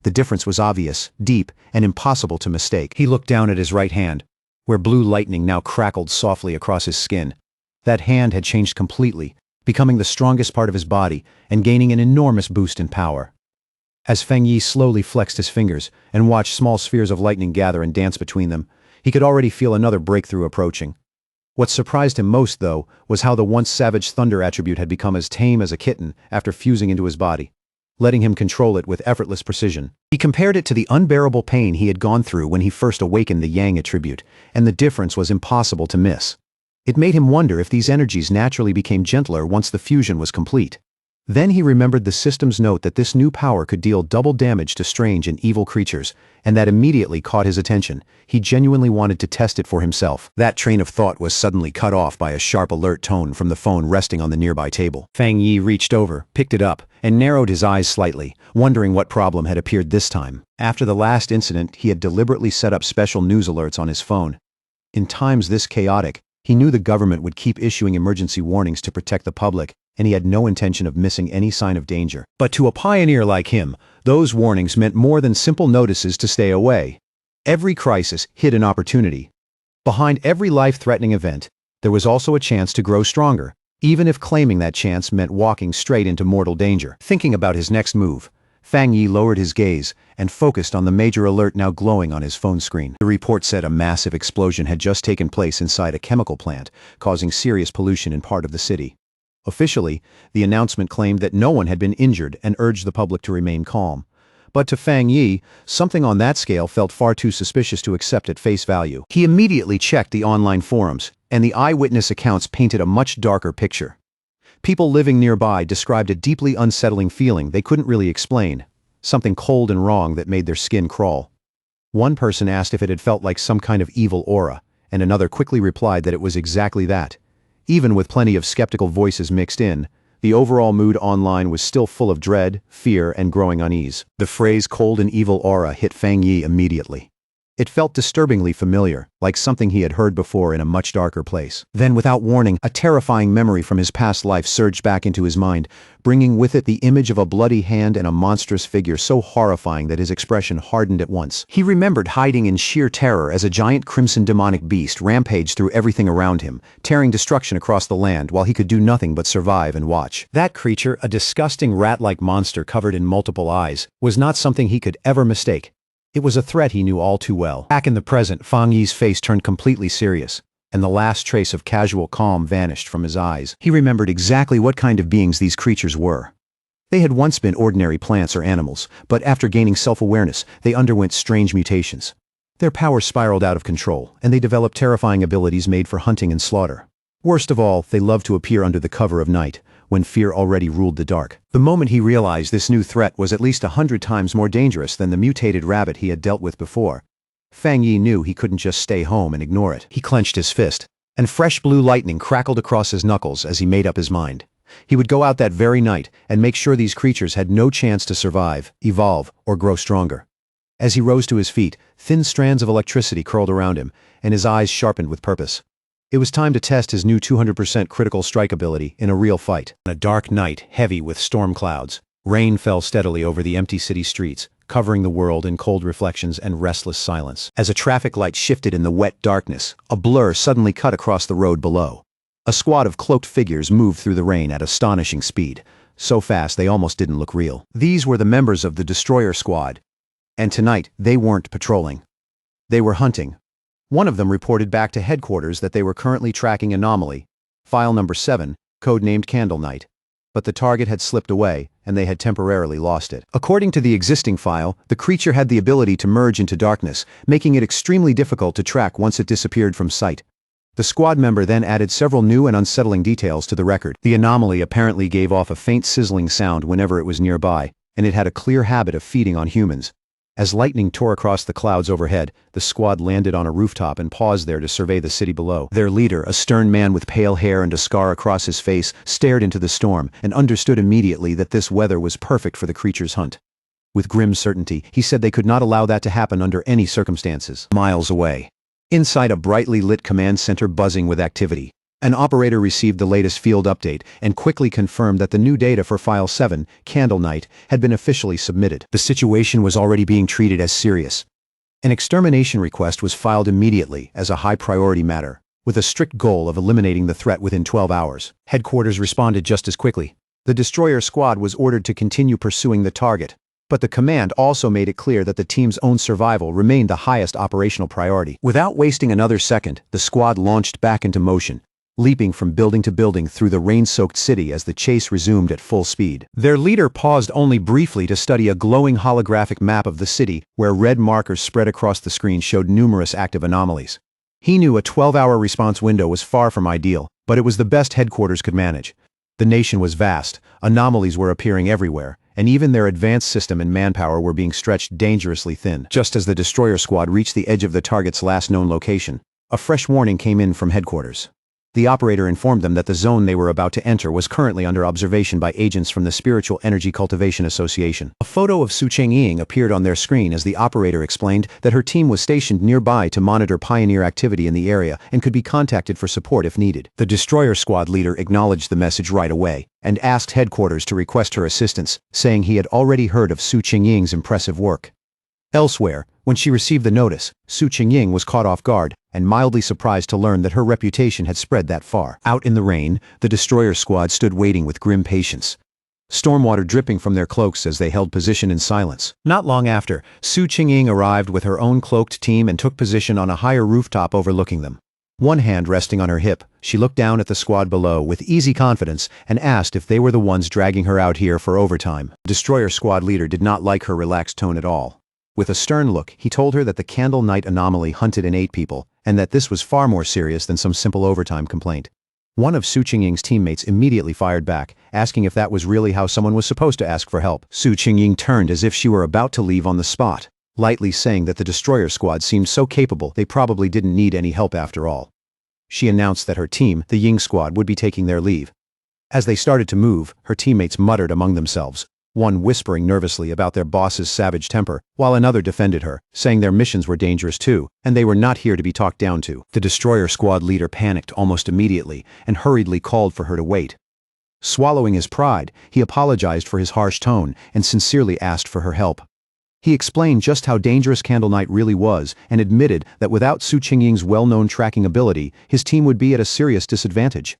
The difference was obvious, deep, and impossible to mistake. He looked down at his right hand, where blue lightning now crackled softly across his skin. That hand had changed completely, becoming the strongest part of his body and gaining an enormous boost in power. As Feng Yi slowly flexed his fingers and watched small spheres of lightning gather and dance between them, he could already feel another breakthrough approaching. What surprised him most, though, was how the once savage thunder attribute had become as tame as a kitten after fusing into his body, letting him control it with effortless precision. He compared it to the unbearable pain he had gone through when he first awakened the Yang attribute, and the difference was impossible to miss. It made him wonder if these energies naturally became gentler once the fusion was complete. Then he remembered the system's note that this new power could deal double damage to strange and evil creatures, and that immediately caught his attention. He genuinely wanted to test it for himself. That train of thought was suddenly cut off by a sharp alert tone from the phone resting on the nearby table. Fang Yi reached over, picked it up, and narrowed his eyes slightly, wondering what problem had appeared this time. After the last incident, he had deliberately set up special news alerts on his phone. In times this chaotic, he knew the government would keep issuing emergency warnings to protect the public, and he had no intention of missing any sign of danger. But to a pioneer like him, those warnings meant more than simple notices to stay away. Every crisis hid an opportunity. Behind every life-threatening event, there was also a chance to grow stronger, even if claiming that chance meant walking straight into mortal danger. Thinking about his next move, Fang Yi lowered his gaze and focused on the major alert now glowing on his phone screen. The report said a massive explosion had just taken place inside a chemical plant, causing serious pollution in part of the city. Officially, the announcement claimed that no one had been injured and urged the public to remain calm. But to Fang Yi, something on that scale felt far too suspicious to accept at face value. He immediately checked the online forums, and the eyewitness accounts painted a much darker picture. People living nearby described a deeply unsettling feeling they couldn't really explain, something cold and wrong that made their skin crawl. One person asked if it had felt like some kind of evil aura, and another quickly replied that it was exactly that. Even with plenty of skeptical voices mixed in, the overall mood online was still full of dread, fear, and growing unease. The phrase cold and evil aura hit Fang Yi immediately. It felt disturbingly familiar, like something he had heard before in a much darker place. Then, without warning, a terrifying memory from his past life surged back into his mind, bringing with it the image of a bloody hand and a monstrous figure so horrifying that his expression hardened at once. He remembered hiding in sheer terror as a giant crimson demonic beast rampaged through everything around him, tearing destruction across the land while he could do nothing but survive and watch. That creature, a disgusting rat-like monster covered in multiple eyes, was not something he could ever mistake. It was a threat he knew all too well. Back in the present, Fang Yi's face turned completely serious, and the last trace of casual calm vanished from his eyes. He remembered exactly what kind of beings these creatures were. They had once been ordinary plants or animals, but after gaining self-awareness, they underwent strange mutations. Their power spiraled out of control, and they developed terrifying abilities made for hunting and slaughter. Worst of all, they loved to appear under the cover of night, when fear already ruled the dark. The moment he realized this new threat was at least 100 times more dangerous than the mutated rabbit he had dealt with before, Fang Yi knew he couldn't just stay home and ignore it. He clenched his fist, and fresh blue lightning crackled across his knuckles as he made up his mind. He would go out that very night and make sure these creatures had no chance to survive, evolve, or grow stronger. As he rose to his feet, thin strands of electricity curled around him, and his eyes sharpened with purpose. It was time to test his new 200% critical strike ability in a real fight. On a dark night, heavy with storm clouds, rain fell steadily over the empty city streets, covering the world in cold reflections and restless silence. As a traffic light shifted in the wet darkness, a blur suddenly cut across the road below. A squad of cloaked figures moved through the rain at astonishing speed, so fast they almost didn't look real. These were the members of the Destroyer Squad, and tonight they weren't patrolling. They were hunting. One of them reported back to headquarters that they were currently tracking Anomaly, file number 7, codenamed Candle Night. But the target had slipped away, and they had temporarily lost it. According to the existing file, the creature had the ability to merge into darkness, making it extremely difficult to track once it disappeared from sight. The squad member then added several new and unsettling details to the record. The anomaly apparently gave off a faint sizzling sound whenever it was nearby, and it had a clear habit of feeding on humans. As lightning tore across the clouds overhead, the squad landed on a rooftop and paused there to survey the city below. Their leader, a stern man with pale hair and a scar across his face, stared into the storm and understood immediately that this weather was perfect for the creature's hunt. With grim certainty, he said they could not allow that to happen under any circumstances. Miles away, inside a brightly lit command center buzzing with activity, an operator received the latest field update and quickly confirmed that the new data for File 7, Candle Night, had been officially submitted. The situation was already being treated as serious. An extermination request was filed immediately as a high-priority matter, with a strict goal of eliminating the threat within 12 hours. Headquarters responded just as quickly. The Destroyer Squad was ordered to continue pursuing the target, but the command also made it clear that the team's own survival remained the highest operational priority. Without wasting another second, the squad launched back into motion, leaping from building to building through the rain-soaked city as the chase resumed at full speed. Their leader paused only briefly to study a glowing holographic map of the city where red markers spread across the screen showed numerous active anomalies. He knew a 12-hour response window was far from ideal, but it was the best headquarters could manage. The nation was vast, anomalies were appearing everywhere, and even their advanced system and manpower were being stretched dangerously thin. Just as the Destroyer Squad reached the edge of the target's last known location, a fresh warning came in from headquarters. The operator informed them that the zone they were about to enter was currently under observation by agents from the Spiritual Energy Cultivation Association. A photo of Su Chengying appeared on their screen as the operator explained that her team was stationed nearby to monitor pioneer activity in the area and could be contacted for support if needed. The Destroyer Squad leader acknowledged the message right away and asked headquarters to request her assistance, saying he had already heard of Su Chengying's impressive work. Elsewhere, when she received the notice, Su Chengying was caught off guard and mildly surprised to learn that her reputation had spread that far. Out in the rain, the Destroyer Squad stood waiting with grim patience, stormwater dripping from their cloaks as they held position in silence. Not long after, Su Chengying arrived with her own cloaked team and took position on a higher rooftop overlooking them. One hand resting on her hip, she looked down at the squad below with easy confidence and asked if they were the ones dragging her out here for overtime. The Destroyer Squad leader did not like her relaxed tone at all. With a stern look, he told her that the Candle Night anomaly hunted and ate people, and that this was far more serious than some simple overtime complaint. One of Su Chengying's teammates immediately fired back, asking if that was really how someone was supposed to ask for help. Su Chengying turned as if she were about to leave on the spot, lightly saying that the Destroyer Squad seemed so capable they probably didn't need any help after all. She announced that her team, the Ying Squad, would be taking their leave. As they started to move, her teammates muttered among themselves, one whispering nervously about their boss's savage temper, while another defended her, saying their missions were dangerous too, and they were not here to be talked down to. The Destroyer Squad leader panicked almost immediately and hurriedly called for her to wait. Swallowing his pride, he apologized for his harsh tone and sincerely asked for her help. He explained just how dangerous Candle Night really was and admitted that without Su Chengying's well-known tracking ability, his team would be at a serious disadvantage.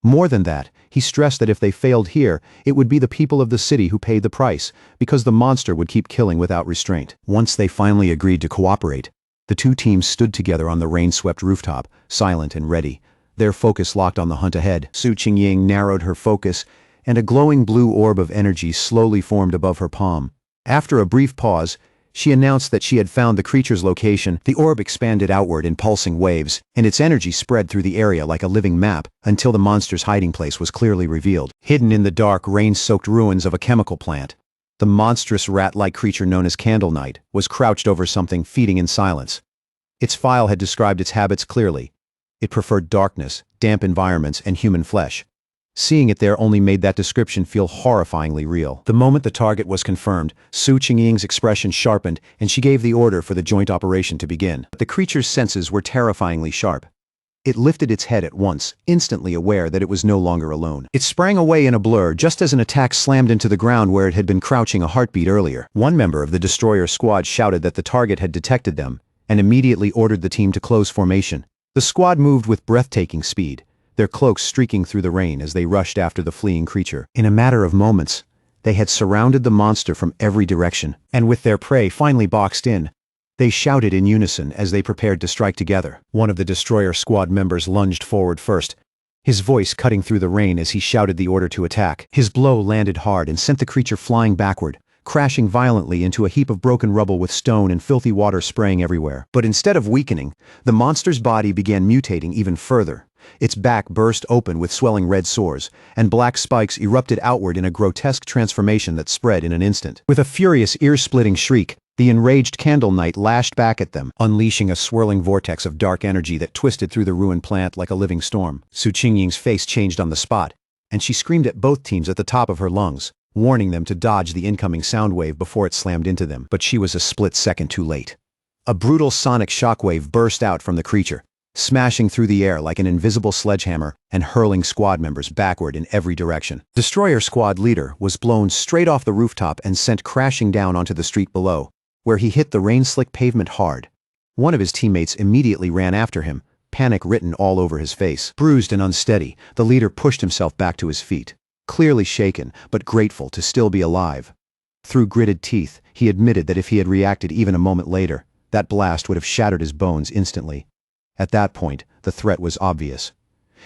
More than that, he stressed that if they failed here, it would be the people of the city who paid the price, because the monster would keep killing without restraint. Once they finally agreed to cooperate, the two teams stood together on the rain-swept rooftop, silent and ready, their focus locked on the hunt ahead. Su Chengying narrowed her focus and a glowing blue orb of energy slowly formed above her palm. After a brief pause, she announced that she had found the creature's location. The orb expanded outward in pulsing waves, and its energy spread through the area like a living map until the monster's hiding place was clearly revealed. Hidden in the dark, rain-soaked ruins of a chemical plant, the monstrous rat-like creature known as Candle Knight was crouched over something, feeding in silence. Its file had described its habits clearly. It preferred darkness, damp environments, and human flesh. Seeing it there only made that description feel horrifyingly real. The moment the target was confirmed, Su Qingying's expression sharpened, and she gave the order for the joint operation to begin. The creature's senses were terrifyingly sharp. It lifted its head at once, instantly aware that it was no longer alone. It sprang away in a blur just as an attack slammed into the ground where it had been crouching a heartbeat earlier. One member of the destroyer squad shouted that the target had detected them, and immediately ordered the team to close formation. The squad moved with breathtaking speed, their cloaks streaking through the rain as they rushed after the fleeing creature. In a matter of moments, they had surrounded the monster from every direction, and with their prey finally boxed in, they shouted in unison as they prepared to strike together. One of the destroyer squad members lunged forward first, his voice cutting through the rain as he shouted the order to attack. His blow landed hard and sent the creature flying backward, crashing violently into a heap of broken rubble with stone and filthy water spraying everywhere. But instead of weakening, the monster's body began mutating even further. Its back burst open with swelling red sores, and black spikes erupted outward in a grotesque transformation that spread in an instant. With a furious, ear-splitting shriek, the enraged Candle Knight lashed back at them, unleashing a swirling vortex of dark energy that twisted through the ruined plant like a living storm. Su Qingying's face changed on the spot, and she screamed at both teams at the top of her lungs, warning them to dodge the incoming sound wave before it slammed into them. But she was a split second too late. A brutal sonic shockwave burst out from the creature, smashing through the air like an invisible sledgehammer and hurling squad members backward in every direction. Destroyer squad leader was blown straight off the rooftop and sent crashing down onto the street below, where he hit the rain-slick pavement hard. One of his teammates immediately ran after him, panic written all over his face. Bruised and unsteady, the leader pushed himself back to his feet, clearly shaken but grateful to still be alive. Through gritted teeth, he admitted that if he had reacted even a moment later, that blast would have shattered his bones instantly. At that point, the threat was obvious.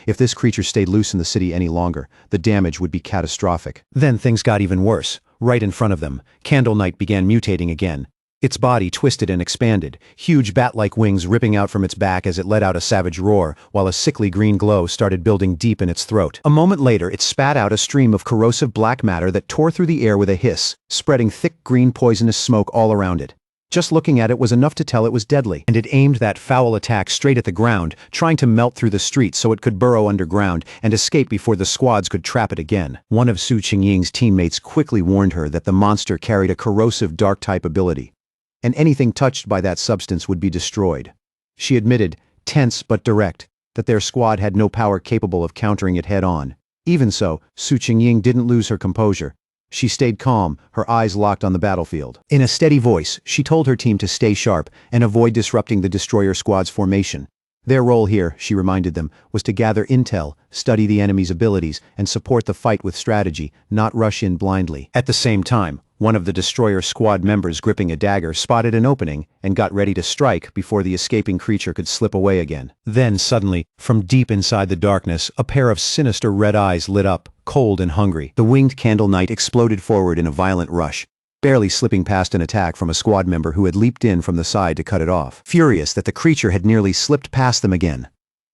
If this creature stayed loose in the city any longer, the damage would be catastrophic. Then things got even worse. Right in front of them, Candle Knight began mutating again. Its body twisted and expanded, huge bat-like wings ripping out from its back as it let out a savage roar, while a sickly green glow started building deep in its throat. A moment later, it spat out a stream of corrosive black matter that tore through the air with a hiss, spreading thick green poisonous smoke all around it. Just looking at it was enough to tell it was deadly, and it aimed that foul attack straight at the ground, trying to melt through the street so it could burrow underground and escape before the squads could trap it again. One of Su Qingying's teammates quickly warned her that the monster carried a corrosive dark-type ability, and anything touched by that substance would be destroyed. She admitted, tense but direct, that their squad had no power capable of countering it head-on. Even so, Su Qingying didn't lose her composure. She stayed calm, her eyes locked on the battlefield. In a steady voice, she told her team to stay sharp and avoid disrupting the destroyer squad's formation. Their role here, she reminded them, was to gather intel, study the enemy's abilities, and support the fight with strategy, not rush in blindly. At the same time, one of the destroyer squad members gripping a dagger spotted an opening and got ready to strike before the escaping creature could slip away again. Then suddenly, from deep inside the darkness, a pair of sinister red eyes lit up, cold and hungry. The winged Candle Knight exploded forward in a violent rush, barely slipping past an attack from a squad member who had leaped in from the side to cut it off. Furious that the creature had nearly slipped past them again,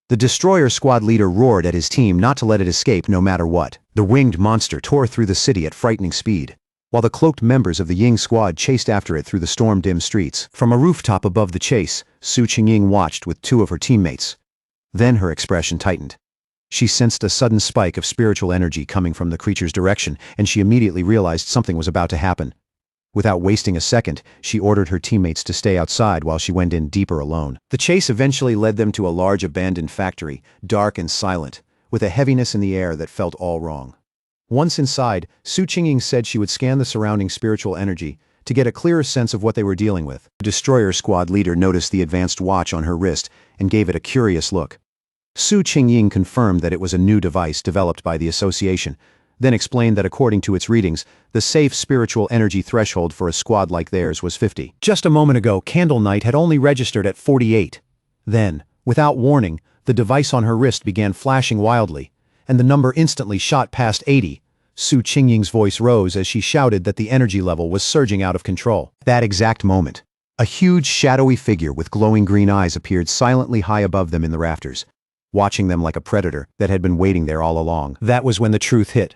the destroyer squad leader roared at his team not to let it escape no matter what. The winged monster tore through the city at frightening speed, while the cloaked members of the Ying squad chased after it through the storm-dim streets. From a rooftop above the chase, Su Qingying watched with two of her teammates. Then her expression tightened. She sensed a sudden spike of spiritual energy coming from the creature's direction, and she immediately realized something was about to happen. Without wasting a second, she ordered her teammates to stay outside while she went in deeper alone. The chase eventually led them to a large abandoned factory, dark and silent, with a heaviness in the air that felt all wrong. Once inside, Su Qingying said she would scan the surrounding spiritual energy to get a clearer sense of what they were dealing with. The destroyer squad leader noticed the advanced watch on her wrist and gave it a curious look. Su Qingying confirmed that it was a new device developed by the association, then explained that according to its readings, the safe spiritual energy threshold for a squad like theirs was 50. Just a moment ago, Candle Knight had only registered at 48. Then, without warning, the device on her wrist began flashing wildly, and the number instantly shot past 80. Su Qingying's voice rose as she shouted that the energy level was surging out of control. That exact moment, a huge shadowy figure with glowing green eyes appeared silently high above them in the rafters, watching them like a predator that had been waiting there all along. That was when the truth hit.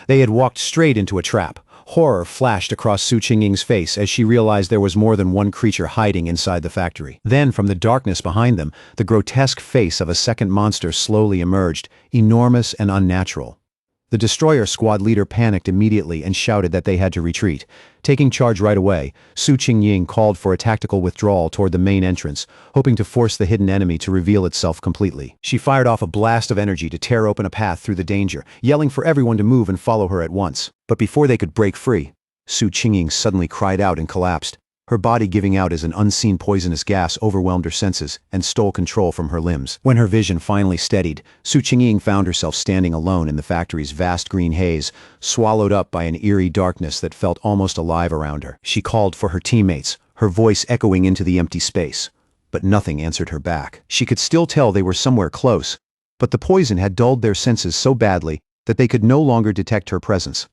They had walked straight into a trap. Horror flashed across Su Qingying's face as she realized there was more than one creature hiding inside the factory. Then, from the darkness behind them, the grotesque face of a second monster slowly emerged, enormous and unnatural. The destroyer squad leader panicked immediately and shouted that they had to retreat. Taking charge right away, Su Qingying called for a tactical withdrawal toward the main entrance, hoping to force the hidden enemy to reveal itself completely. She fired off a blast of energy to tear open a path through the danger, yelling for everyone to move and follow her at once. But before they could break free, Su Qingying suddenly cried out and collapsed. Her body giving out as an unseen poisonous gas overwhelmed her senses and stole control from her limbs. When her vision finally steadied, Su Qingying found herself standing alone in the factory's vast green haze, swallowed up by an eerie darkness that felt almost alive around her. She called for her teammates, her voice echoing into the empty space. But nothing answered her back. She could still tell they were somewhere close, but the poison had dulled their senses so badly that they could no longer detect her presence.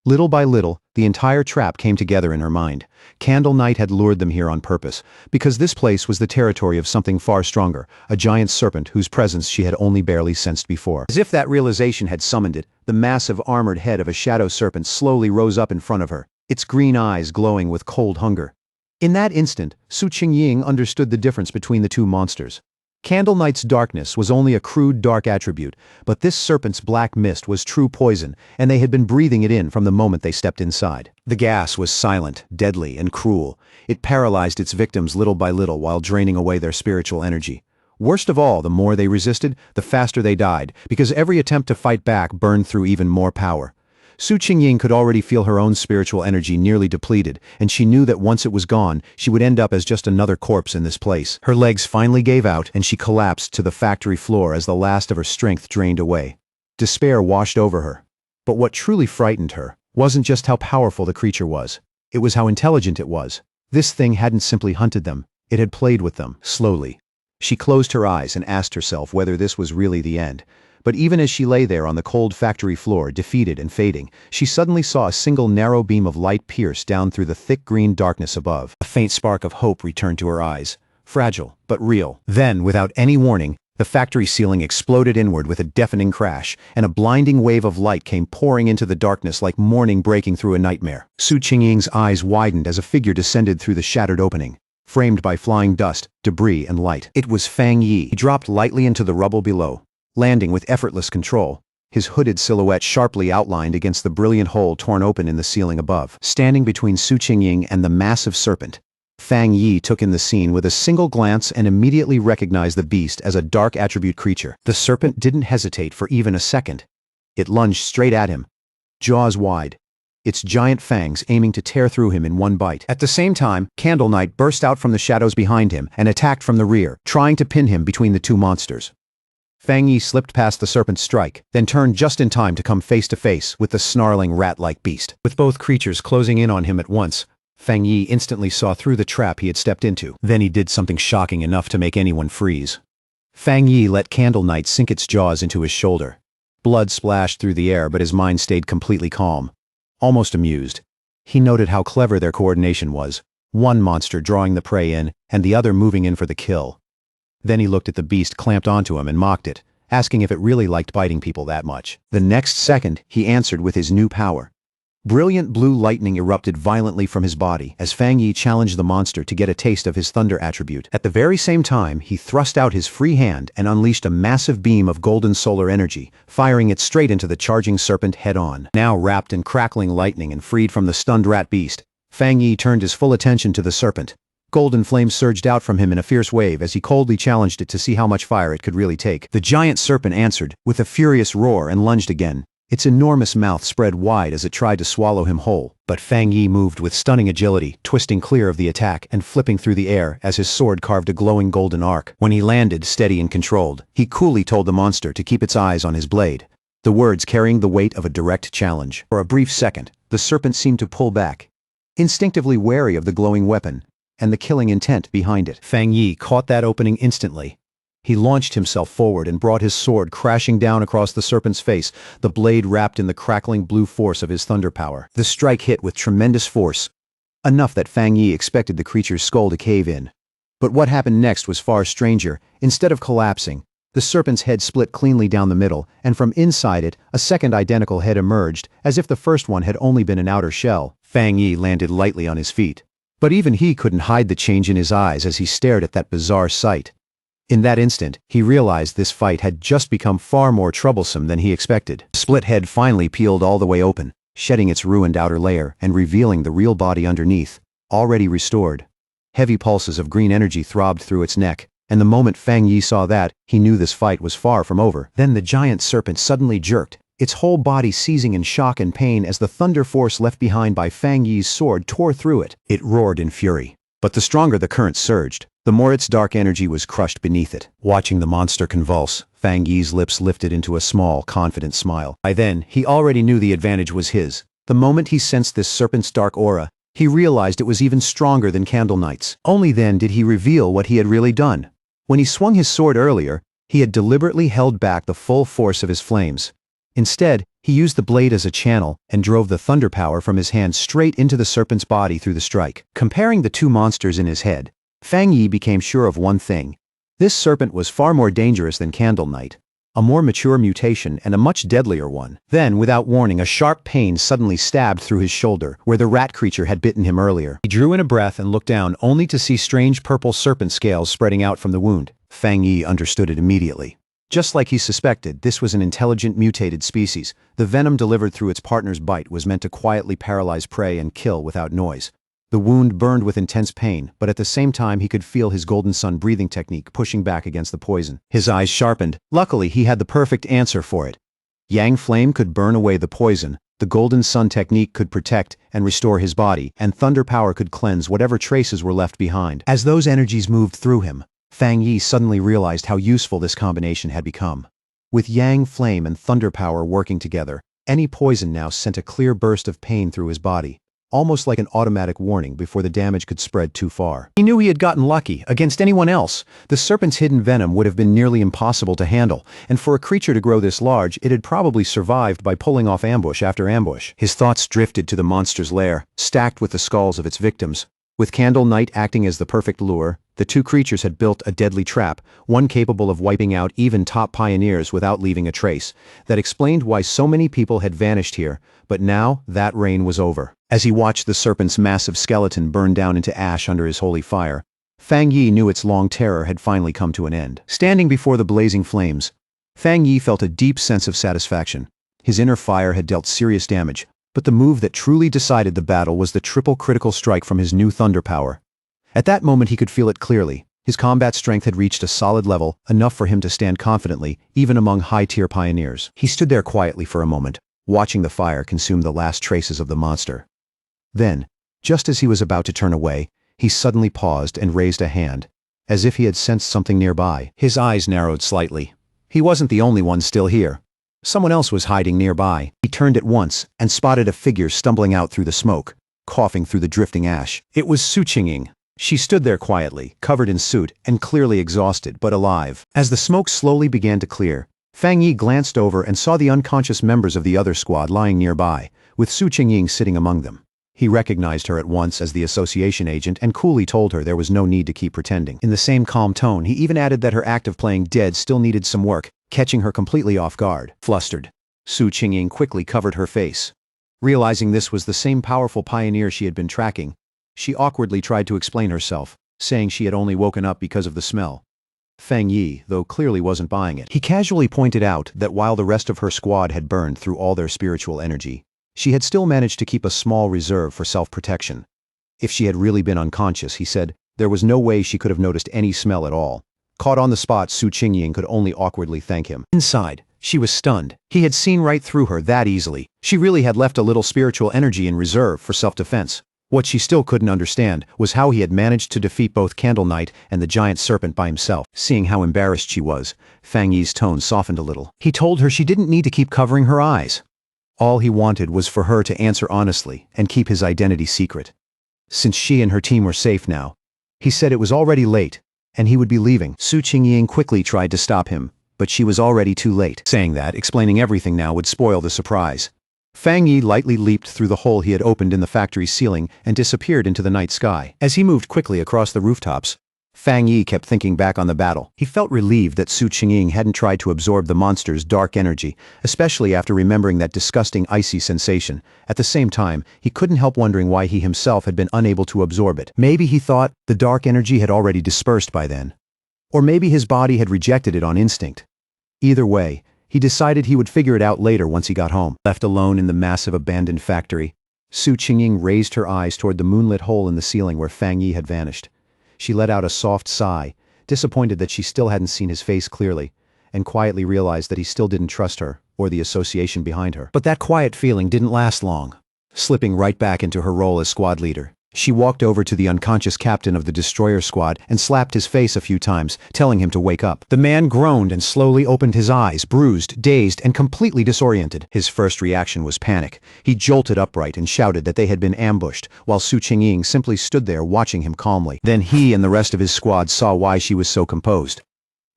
Little by little, the entire trap came together in her mind. Candle Night had lured them here on purpose, because this place was the territory of something far stronger, a giant serpent whose presence she had only barely sensed before. As if that realization had summoned it, the massive armored head of a shadow serpent slowly rose up in front of her, its green eyes glowing with cold hunger. In that instant, Su Qingying understood the difference between the two monsters. Candle Knight's darkness was only a crude dark attribute, but this serpent's black mist was true poison, and they had been breathing it in from the moment they stepped inside. The gas was silent, deadly, and cruel. It paralyzed its victims little by little while draining away their spiritual energy. Worst of all, the more they resisted, the faster they died, because every attempt to fight back burned through even more power. Su Qingying could already feel her own spiritual energy nearly depleted, and she knew that once it was gone, she would end up as just another corpse in this place. Her legs finally gave out, and she collapsed to the factory floor as the last of her strength drained away. Despair washed over her. But what truly frightened her wasn't just how powerful the creature was. It was how intelligent it was. This thing hadn't simply hunted them. It had played with them, slowly. She closed her eyes and asked herself whether this was really the end. But even as she lay there on the cold factory floor, defeated and fading, she suddenly saw a single narrow beam of light pierce down through the thick green darkness above. A faint spark of hope returned to her eyes. Fragile, but real. Then, without any warning, the factory ceiling exploded inward with a deafening crash, and a blinding wave of light came pouring into the darkness like morning breaking through a nightmare. Su Qingying's eyes widened as a figure descended through the shattered opening, framed by flying dust, debris, and light. It was Fang Yi. He dropped lightly into the rubble below, landing with effortless control, his hooded silhouette sharply outlined against the brilliant hole torn open in the ceiling above. Standing between Su Qingying and the massive serpent, Fang Yi took in the scene with a single glance and immediately recognized the beast as a dark attribute creature. The serpent didn't hesitate for even a second. It lunged straight at him, jaws wide, its giant fangs aiming to tear through him in one bite. At the same time, Candle Knight burst out from the shadows behind him and attacked from the rear, trying to pin him between the two monsters. Fang Yi slipped past the serpent's strike, then turned just in time to come face to face with the snarling rat-like beast. With both creatures closing in on him at once, Fang Yi instantly saw through the trap he had stepped into. Then he did something shocking enough to make anyone freeze. Fang Yi let Candle Knight sink its jaws into his shoulder. Blood splashed through the air, but his mind stayed completely calm, almost amused. He noted how clever their coordination was, one monster drawing the prey in, and the other moving in for the kill. Then he looked at the beast clamped onto him and mocked it, asking if it really liked biting people that much. The next second, he answered with his new power. Brilliant blue lightning erupted violently from his body as Fang Yi challenged the monster to get a taste of his thunder attribute. At the very same time, he thrust out his free hand and unleashed a massive beam of golden solar energy, firing it straight into the charging serpent head-on. Now wrapped in crackling lightning and freed from the stunned rat beast, Fang Yi turned his full attention to the serpent. Golden flames surged out from him in a fierce wave as he coldly challenged it to see how much fire it could really take. The giant serpent answered with a furious roar and lunged again. Its enormous mouth spread wide as it tried to swallow him whole. But Fang Yi moved with stunning agility, twisting clear of the attack and flipping through the air as his sword carved a glowing golden arc. When he landed, steady and controlled, he coolly told the monster to keep its eyes on his blade, the words carrying the weight of a direct challenge. For a brief second, the serpent seemed to pull back, instinctively wary of the glowing weapon and the killing intent behind it. Fang Yi caught that opening instantly. He launched himself forward and brought his sword crashing down across the serpent's face, the blade wrapped in the crackling blue force of his thunder power. The strike hit with tremendous force, enough that Fang Yi expected the creature's skull to cave in. But what happened next was far stranger. Instead of collapsing, the serpent's head split cleanly down the middle, and from inside it, a second identical head emerged, as if the first one had only been an outer shell. Fang Yi landed lightly on his feet. But even he couldn't hide the change in his eyes as he stared at that bizarre sight. In that instant, he realized this fight had just become far more troublesome than he expected. The split head finally peeled all the way open, shedding its ruined outer layer and revealing the real body underneath, already restored. Heavy pulses of green energy throbbed through its neck, and the moment Fang Yi saw that, he knew this fight was far from over. Then the giant serpent suddenly jerked, its whole body seizing in shock and pain as the thunder force left behind by Fang Yi's sword tore through it. It roared in fury. But the stronger the current surged, the more its dark energy was crushed beneath it. Watching the monster convulse, Fang Yi's lips lifted into a small, confident smile. By then, he already knew the advantage was his. The moment he sensed this serpent's dark aura, he realized it was even stronger than Candle Knight's. Only then did he reveal what he had really done. When he swung his sword earlier, he had deliberately held back the full force of his flames. Instead, he used the blade as a channel and drove the thunder power from his hand straight into the serpent's body through the strike. Comparing the two monsters in his head, Fang Yi became sure of one thing. This serpent was far more dangerous than Candle Knight, a more mature mutation and a much deadlier one. Then, without warning, a sharp pain suddenly stabbed through his shoulder, where the rat creature had bitten him earlier. He drew in a breath and looked down, only to see strange purple serpent scales spreading out from the wound. Fang Yi understood it immediately. Just like he suspected, this was an intelligent mutated species. The venom delivered through its partner's bite was meant to quietly paralyze prey and kill without noise. The wound burned with intense pain, but at the same time he could feel his Golden Sun breathing technique pushing back against the poison. His eyes sharpened. Luckily, he had the perfect answer for it. Yang Flame could burn away the poison, the Golden Sun technique could protect and restore his body, and Thunder Power could cleanse whatever traces were left behind. As those energies moved through him, Fang Yi suddenly realized how useful this combination had become. With Yang Flame and Thunder Power working together, any poison now sent a clear burst of pain through his body, almost like an automatic warning before the damage could spread too far. He knew he had gotten lucky. Against anyone else, the serpent's hidden venom would have been nearly impossible to handle, and for a creature to grow this large, it had probably survived by pulling off ambush after ambush. His thoughts drifted to the monster's lair, stacked with the skulls of its victims. With Candle Knight acting as the perfect lure, the two creatures had built a deadly trap, one capable of wiping out even top pioneers without leaving a trace. That explained why so many people had vanished here, but now that reign was over. As he watched the serpent's massive skeleton burn down into ash under his holy fire, Fang Yi knew its long terror had finally come to an end. Standing before the blazing flames, Fang Yi felt a deep sense of satisfaction. His inner fire had dealt serious damage, but the move that truly decided the battle was the triple critical strike from his new thunder power. At that moment he could feel it clearly. His combat strength had reached a solid level, enough for him to stand confidently, even among high-tier pioneers. He stood there quietly for a moment, watching the fire consume the last traces of the monster. Then, just as he was about to turn away, he suddenly paused and raised a hand, as if he had sensed something nearby. His eyes narrowed slightly. He wasn't the only one still here. Someone else was hiding nearby. He turned at once and spotted a figure stumbling out through the smoke, coughing through the drifting ash. It was Su Qingying. She stood there quietly, covered in soot, and clearly exhausted, but alive. As the smoke slowly began to clear, Fang Yi glanced over and saw the unconscious members of the other squad lying nearby, with Su Qingying sitting among them. He recognized her at once as the association agent and coolly told her there was no need to keep pretending. In the same calm tone, he even added that her act of playing dead still needed some work, catching her completely off guard. Flustered, Su Qingying quickly covered her face. Realizing this was the same powerful pioneer she had been tracking, she awkwardly tried to explain herself, saying she had only woken up because of the smell. Fang Yi, though, clearly wasn't buying it. He casually pointed out that while the rest of her squad had burned through all their spiritual energy, she had still managed to keep a small reserve for self-protection. If she had really been unconscious, he said, there was no way she could have noticed any smell at all. Caught on the spot, Su Qingying could only awkwardly thank him. Inside, she was stunned. He had seen right through her that easily. She really had left a little spiritual energy in reserve for self-defense. What she still couldn't understand was how he had managed to defeat both Candle Knight and the giant serpent by himself. Seeing how embarrassed she was, Fang Yi's tone softened a little. He told her she didn't need to keep covering her eyes. All he wanted was for her to answer honestly and keep his identity secret. Since she and her team were safe now, he said it was already late, and he would be leaving. Su Qingying quickly tried to stop him, but she was already too late. Saying that, explaining everything now would spoil the surprise. Fang Yi lightly leaped through the hole he had opened in the factory's ceiling and disappeared into the night sky. As he moved quickly across the rooftops, Fang Yi kept thinking back on the battle. He felt relieved that Su Qingying hadn't tried to absorb the monster's dark energy, especially after remembering that disgusting icy sensation. At the same time, he couldn't help wondering why he himself had been unable to absorb it. Maybe he thought the dark energy had already dispersed by then. Or maybe his body had rejected it on instinct. Either way, he decided he would figure it out later once he got home. Left alone in the massive abandoned factory, Su Qingying raised her eyes toward the moonlit hole in the ceiling where Fang Yi had vanished. She let out a soft sigh, disappointed that she still hadn't seen his face clearly, and quietly realized that he still didn't trust her, or the association behind her. But that quiet feeling didn't last long. Slipping right back into her role as squad leader, she walked over to the unconscious captain of the destroyer squad and slapped his face a few times, telling him to wake up. The man groaned and slowly opened his eyes, bruised, dazed, and completely disoriented. His first reaction was panic. He jolted upright and shouted that they had been ambushed, while Su Qingying simply stood there watching him calmly. Then he and the rest of his squad saw why she was so composed.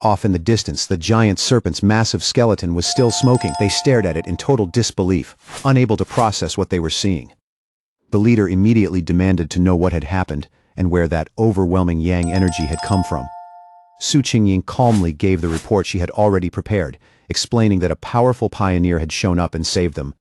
Off in the distance, the giant serpent's massive skeleton was still smoking. They stared at it in total disbelief, unable to process what they were seeing. The leader immediately demanded to know what had happened and where that overwhelming yang energy had come from. Su Qingying calmly gave the report she had already prepared, explaining that a powerful pioneer had shown up and saved them.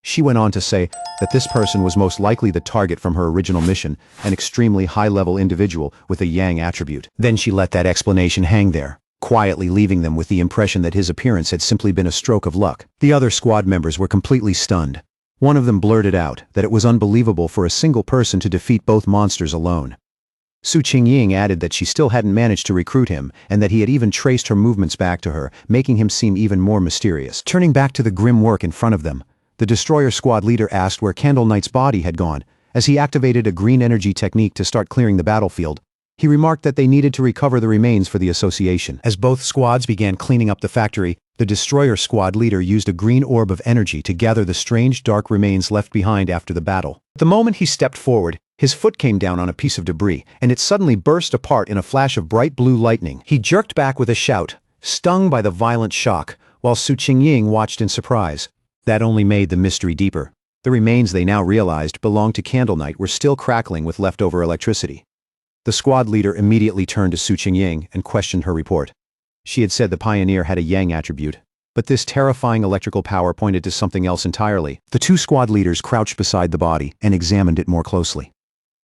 She went on to say that this person was most likely the target from her original mission, an extremely high-level individual with a yang attribute. Then she let that explanation hang there, quietly leaving them with the impression that his appearance had simply been a stroke of luck. The other squad members were completely stunned. One of them blurted out that it was unbelievable for a single person to defeat both monsters alone. Su Qingying added that she still hadn't managed to recruit him, and that he had even traced her movements back to her, making him seem even more mysterious. Turning back to the grim work in front of them, the destroyer squad leader asked where Candle Knight's body had gone. As he activated a green energy technique to start clearing the battlefield, he remarked that they needed to recover the remains for the association. As both squads began cleaning up the factory, the destroyer squad leader used a green orb of energy to gather the strange dark remains left behind after the battle. The moment he stepped forward, his foot came down on a piece of debris, and it suddenly burst apart in a flash of bright blue lightning. He jerked back with a shout, stung by the violent shock, while Su Qingying watched in surprise. That only made the mystery deeper. The remains, they now realized, belonged to Candle Knight, were still crackling with leftover electricity. The squad leader immediately turned to Su Qingying and questioned her report. She had said the pioneer had a yang attribute, but this terrifying electrical power pointed to something else entirely. The two squad leaders crouched beside the body and examined it more closely.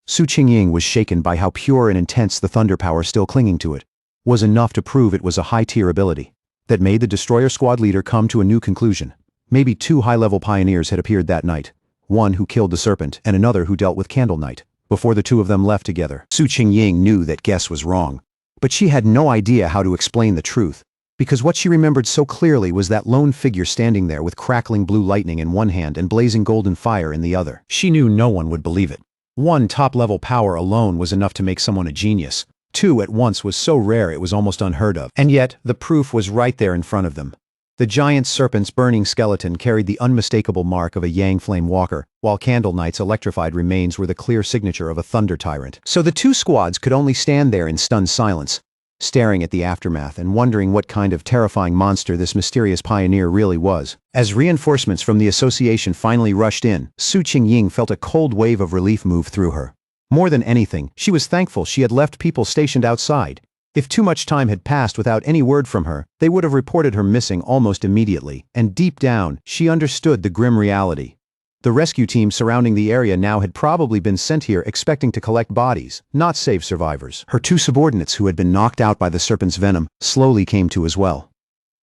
Su Qingying was shaken by how pure and intense the thunder power still clinging to it was enough to prove it was a high-tier ability. That made the destroyer squad leader come to a new conclusion. Maybe two high-level pioneers had appeared that night, one who killed the serpent and another who dealt with Candle Knight, before the two of them left together. Su Qingying knew that guess was wrong, but she had no idea how to explain the truth, because what she remembered so clearly was that lone figure standing there with crackling blue lightning in one hand and blazing golden fire in the other. She knew no one would believe it. One top-level power alone was enough to make someone a genius. Two at once was so rare it was almost unheard of. And yet, the proof was right there in front of them. The giant serpent's burning skeleton carried the unmistakable mark of a Yang Flame Walker, while Candle Knight's electrified remains were the clear signature of a Thunder Tyrant. So the two squads could only stand there in stunned silence, staring at the aftermath and wondering what kind of terrifying monster this mysterious pioneer really was. As reinforcements from the association finally rushed in, Su Qingying felt a cold wave of relief move through her. More than anything, she was thankful she had left people stationed outside. If too much time had passed without any word from her, they would have reported her missing almost immediately, and deep down, she understood the grim reality. The rescue team surrounding the area now had probably been sent here expecting to collect bodies, not save survivors. Her two subordinates who had been knocked out by the serpent's venom slowly came to as well.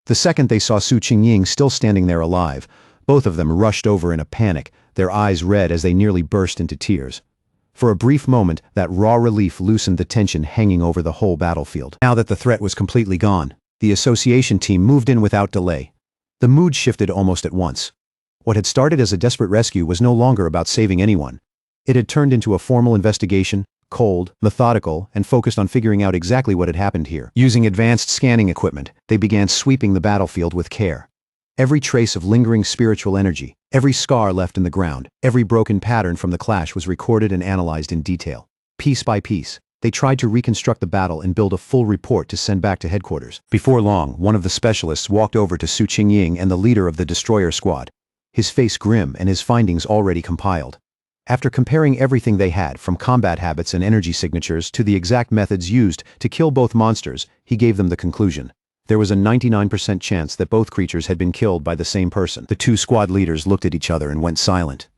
The second they saw Su Qingying still standing there alive, both of them rushed over in a panic, their eyes red as they nearly burst into tears. For a brief moment, that raw relief loosened the tension hanging over the whole battlefield. Now that the threat was completely gone, the association team moved in without delay. The mood shifted almost at once. What had started as a desperate rescue was no longer about saving anyone. It had turned into a formal investigation, cold, methodical, and focused on figuring out exactly what had happened here. Using advanced scanning equipment, they began sweeping the battlefield with care. Every trace of lingering spiritual energy, every scar left in the ground, every broken pattern from the clash was recorded and analyzed in detail. Piece by piece, They tried to reconstruct the battle and build a full report to send back to headquarters. Before long, one of the specialists walked over to Su Qingying and the leader of the destroyer squad, his face grim and his findings already compiled. After comparing everything they had, from combat habits and energy signatures to the exact methods used to kill both monsters, he gave them the conclusion. There was a 99% chance that both creatures had been killed by the same person. The two squad leaders looked at each other and went silent.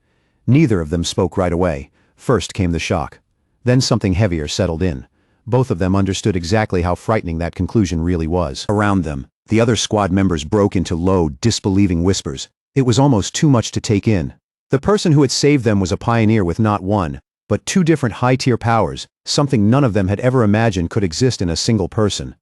Neither of them spoke right away. First came the shock. Then something heavier settled in. Both of them understood exactly how frightening that conclusion really was. Around them, the other squad members broke into low, disbelieving whispers. It was almost too much to take in. The person who had saved them was a pioneer with not one, but two different high-tier powers, something none of them had ever imagined could exist in a single person.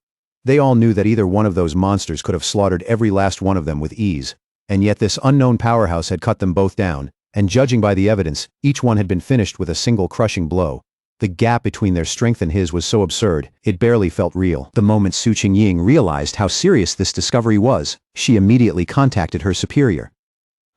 They all knew that either one of those monsters could have slaughtered every last one of them with ease. And yet this unknown powerhouse had cut them both down, and judging by the evidence, each one had been finished with a single crushing blow. The gap between their strength and his was so absurd, it barely felt real. The moment Su Qingying realized how serious this discovery was, she immediately contacted her superior.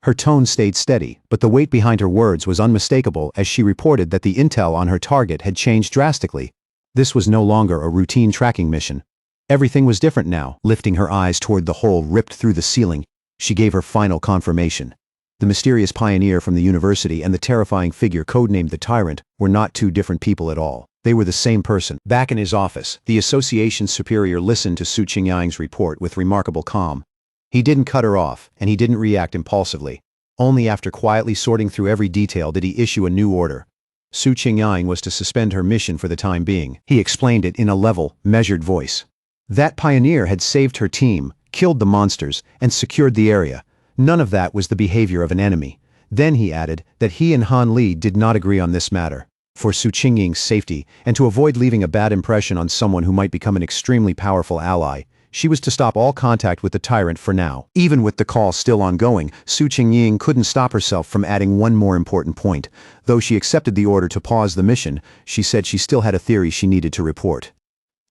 Her tone stayed steady, but the weight behind her words was unmistakable as she reported that the intel on her target had changed drastically. This was no longer a routine tracking mission. Everything was different now. Lifting her eyes toward the hole ripped through the ceiling, she gave her final confirmation. The mysterious pioneer from the university and the terrifying figure codenamed the Tyrant were not two different people at all. They were the same person. Back in his office, the association's superior listened to Su Qingying's report with remarkable calm. He didn't cut her off, and he didn't react impulsively. Only after quietly sorting through every detail did he issue a new order. Su Qingying was to suspend her mission for the time being. He explained it in a level, measured voice. That pioneer had saved her team, killed the monsters, and secured the area. None of that was the behavior of an enemy. Then he added that he and Han Li did not agree on this matter. For Su Qingying's safety, and to avoid leaving a bad impression on someone who might become an extremely powerful ally, she was to stop all contact with the Tyrant for now. Even with the call still ongoing, Su Qingying couldn't stop herself from adding one more important point. Though she accepted the order to pause the mission, she said she still had a theory she needed to report.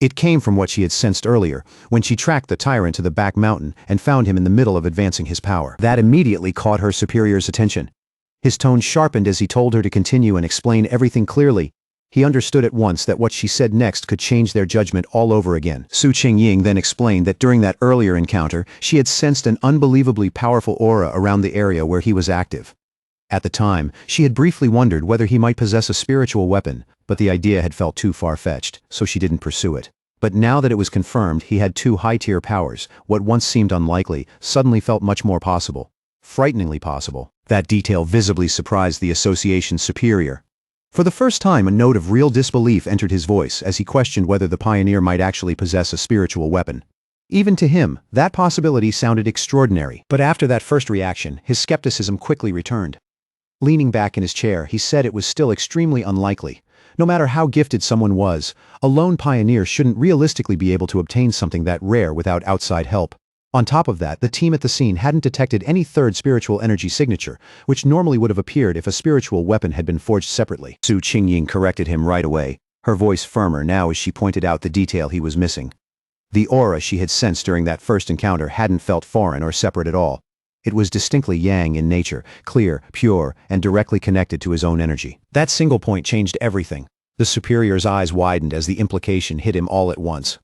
It came from what she had sensed earlier, when she tracked the Tyrant to the back mountain and found him in the middle of advancing his power. That immediately caught her superior's attention. His tone sharpened as he told her to continue and explain everything clearly. He understood at once that what she said next could change their judgment all over again. Su Qingying then explained that during that earlier encounter, she had sensed an unbelievably powerful aura around the area where he was active. At the time, she had briefly wondered whether he might possess a spiritual weapon, but the idea had felt too far-fetched, so she didn't pursue it. But now that it was confirmed he had two high-tier powers, what once seemed unlikely suddenly felt much more possible. Frighteningly possible. That detail visibly surprised the association's superior. For the first time, a note of real disbelief entered his voice as he questioned whether the pioneer might actually possess a spiritual weapon. Even to him, that possibility sounded extraordinary. But after that first reaction, his skepticism quickly returned. Leaning back in his chair, he said it was still extremely unlikely. No matter how gifted someone was, a lone pioneer shouldn't realistically be able to obtain something that rare without outside help. On top of that, the team at the scene hadn't detected any third spiritual energy signature, which normally would have appeared if a spiritual weapon had been forged separately. Su Qingying corrected him right away, her voice firmer now as she pointed out the detail he was missing. The aura she had sensed during that first encounter hadn't felt foreign or separate at all. It was distinctly yang in nature, clear, pure, and directly connected to his own energy. That single point changed everything. The superior's eyes widened as the implication hit him all at once.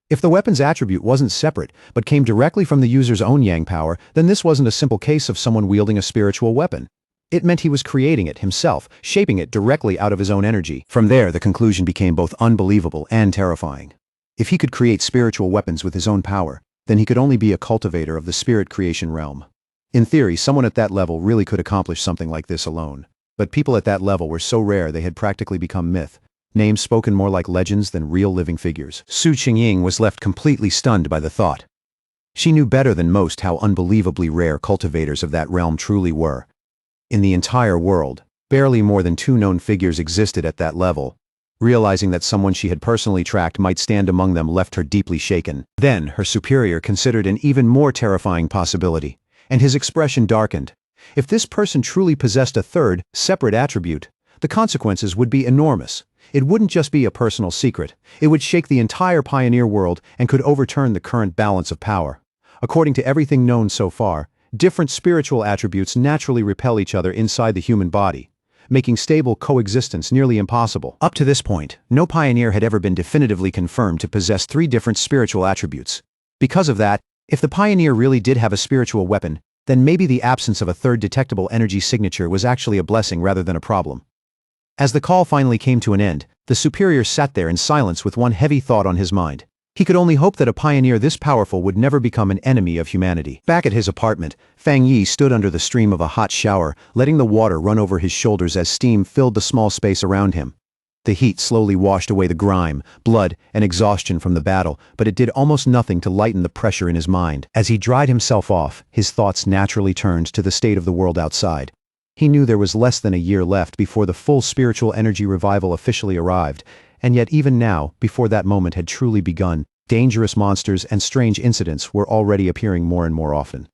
If the weapon's attribute wasn't separate, but came directly from the user's own yang power, then this wasn't a simple case of someone wielding a spiritual weapon. It meant he was creating it himself, shaping it directly out of his own energy. From there, the conclusion became both unbelievable and terrifying. If he could create spiritual weapons with his own power, then he could only be a cultivator of the spirit creation realm. In theory, someone at that level really could accomplish something like this alone. But people at that level were so rare they had practically become myth. Names spoken more like legends than real living figures. Su Qingying was left completely stunned by the thought. She knew better than most how unbelievably rare cultivators of that realm truly were. In the entire world, barely more than 2 known figures existed at that level. Realizing that someone she had personally tracked might stand among them left her deeply shaken. Then, her superior considered an even more terrifying possibility, and his expression darkened. If this person truly possessed a third, separate attribute, the consequences would be enormous. It wouldn't just be a personal secret. It would shake the entire pioneer world and could overturn the current balance of power. According to everything known so far, different spiritual attributes naturally repel each other inside the human body. making stable coexistence nearly impossible. Up to this point, no pioneer had ever been definitively confirmed to possess three different spiritual attributes. Because of that, if the pioneer really did have a spiritual weapon, then maybe the absence of a third detectable energy signature was actually a blessing rather than a problem. As the call finally came to an end, the superior sat there in silence with one heavy thought on his mind. He could only hope that a pioneer this powerful would never become an enemy of humanity. Back at his apartment, Fang Yi stood under the stream of a hot shower, letting the water run over his shoulders as steam filled the small space around him. The heat slowly washed away the grime, blood, and exhaustion from the battle, but it did almost nothing to lighten the pressure in his mind. As he dried himself off, his thoughts naturally turned to the state of the world outside. He knew there was less than a year left before the full spiritual energy revival officially arrived, and yet even now, before that moment had truly begun, dangerous monsters and strange incidents were already appearing more and more often.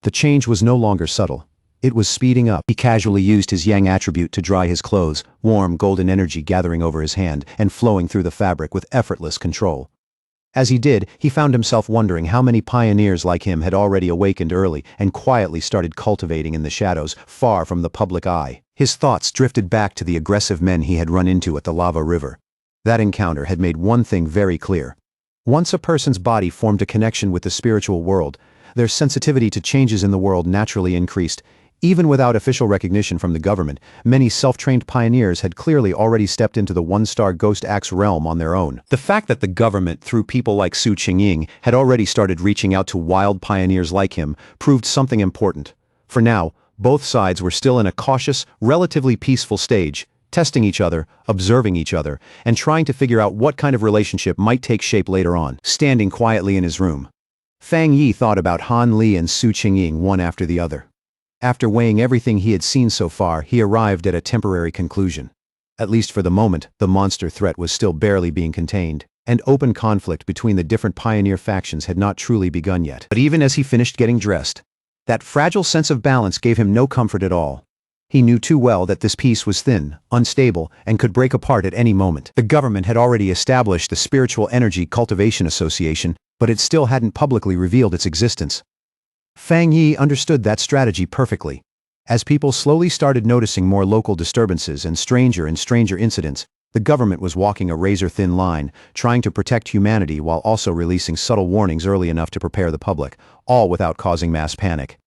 The change was no longer subtle. It was speeding up. He casually used his yang attribute to dry his clothes, warm golden energy gathering over his hand and flowing through the fabric with effortless control. As he did, he found himself wondering how many pioneers like him had already awakened early and quietly started cultivating in the shadows, far from the public eye. His thoughts drifted back to the aggressive men he had run into at the lava river. That encounter had made one thing very clear. Once a person's body formed a connection with the spiritual world, their sensitivity to changes in the world naturally increased. Even without official recognition from the government, many self-trained pioneers had clearly already stepped into the one-star Ghost Axe realm on their own. The fact that the government, through people like Su Qingying, had already started reaching out to wild pioneers like him proved something important. For now, both sides were still in a cautious, relatively peaceful stage, testing each other, observing each other, and trying to figure out what kind of relationship might take shape later on. Standing quietly in his room, Fang Yi thought about Han Li and Su Qingying one after the other. After weighing everything he had seen so far, he arrived at a temporary conclusion. At least for the moment, the monster threat was still barely being contained, and open conflict between the different pioneer factions had not truly begun yet. But even as he finished getting dressed, that fragile sense of balance gave him no comfort at all. He knew too well that this peace was thin, unstable, and could break apart at any moment. The government had already established the Spiritual Energy Cultivation Association, but it still hadn't publicly revealed its existence. Fang Yi understood that strategy perfectly. As people slowly started noticing more local disturbances and stranger incidents, the government was walking a razor-thin line, trying to protect humanity while also releasing subtle warnings early enough to prepare the public, all without causing mass panic.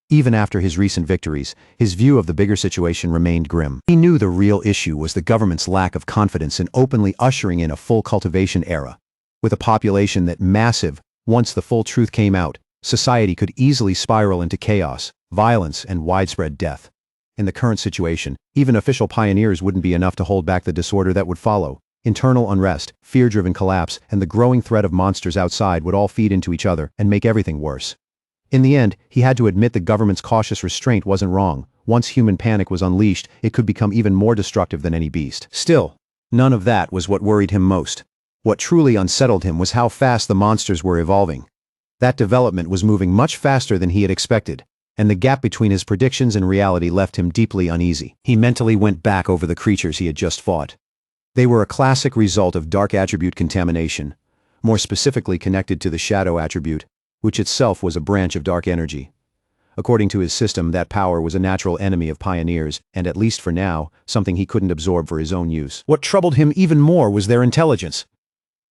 Even after his recent victories, his view of the bigger situation remained grim. He knew the real issue was the government's lack of confidence in openly ushering in a full cultivation era. With a population that massive, once the full truth came out, society could easily spiral into chaos, violence, and widespread death. In the current situation, even official pioneers wouldn't be enough to hold back the disorder that would follow. Internal unrest, fear-driven collapse, and the growing threat of monsters outside would all feed into each other and make everything worse. In the end, he had to admit the government's cautious restraint wasn't wrong. Once human panic was unleashed, it could become even more destructive than any beast. Still, none of that was what worried him most. What truly unsettled him was how fast the monsters were evolving. That development was moving much faster than he had expected, and the gap between his predictions and reality left him deeply uneasy. He mentally went back over the creatures he had just fought. They were a classic result of dark attribute contamination, more specifically connected to the shadow attribute, which itself was a branch of dark energy. According to his system, that power was a natural enemy of pioneers, and at least for now, something he couldn't absorb for his own use. What troubled him even more was their intelligence.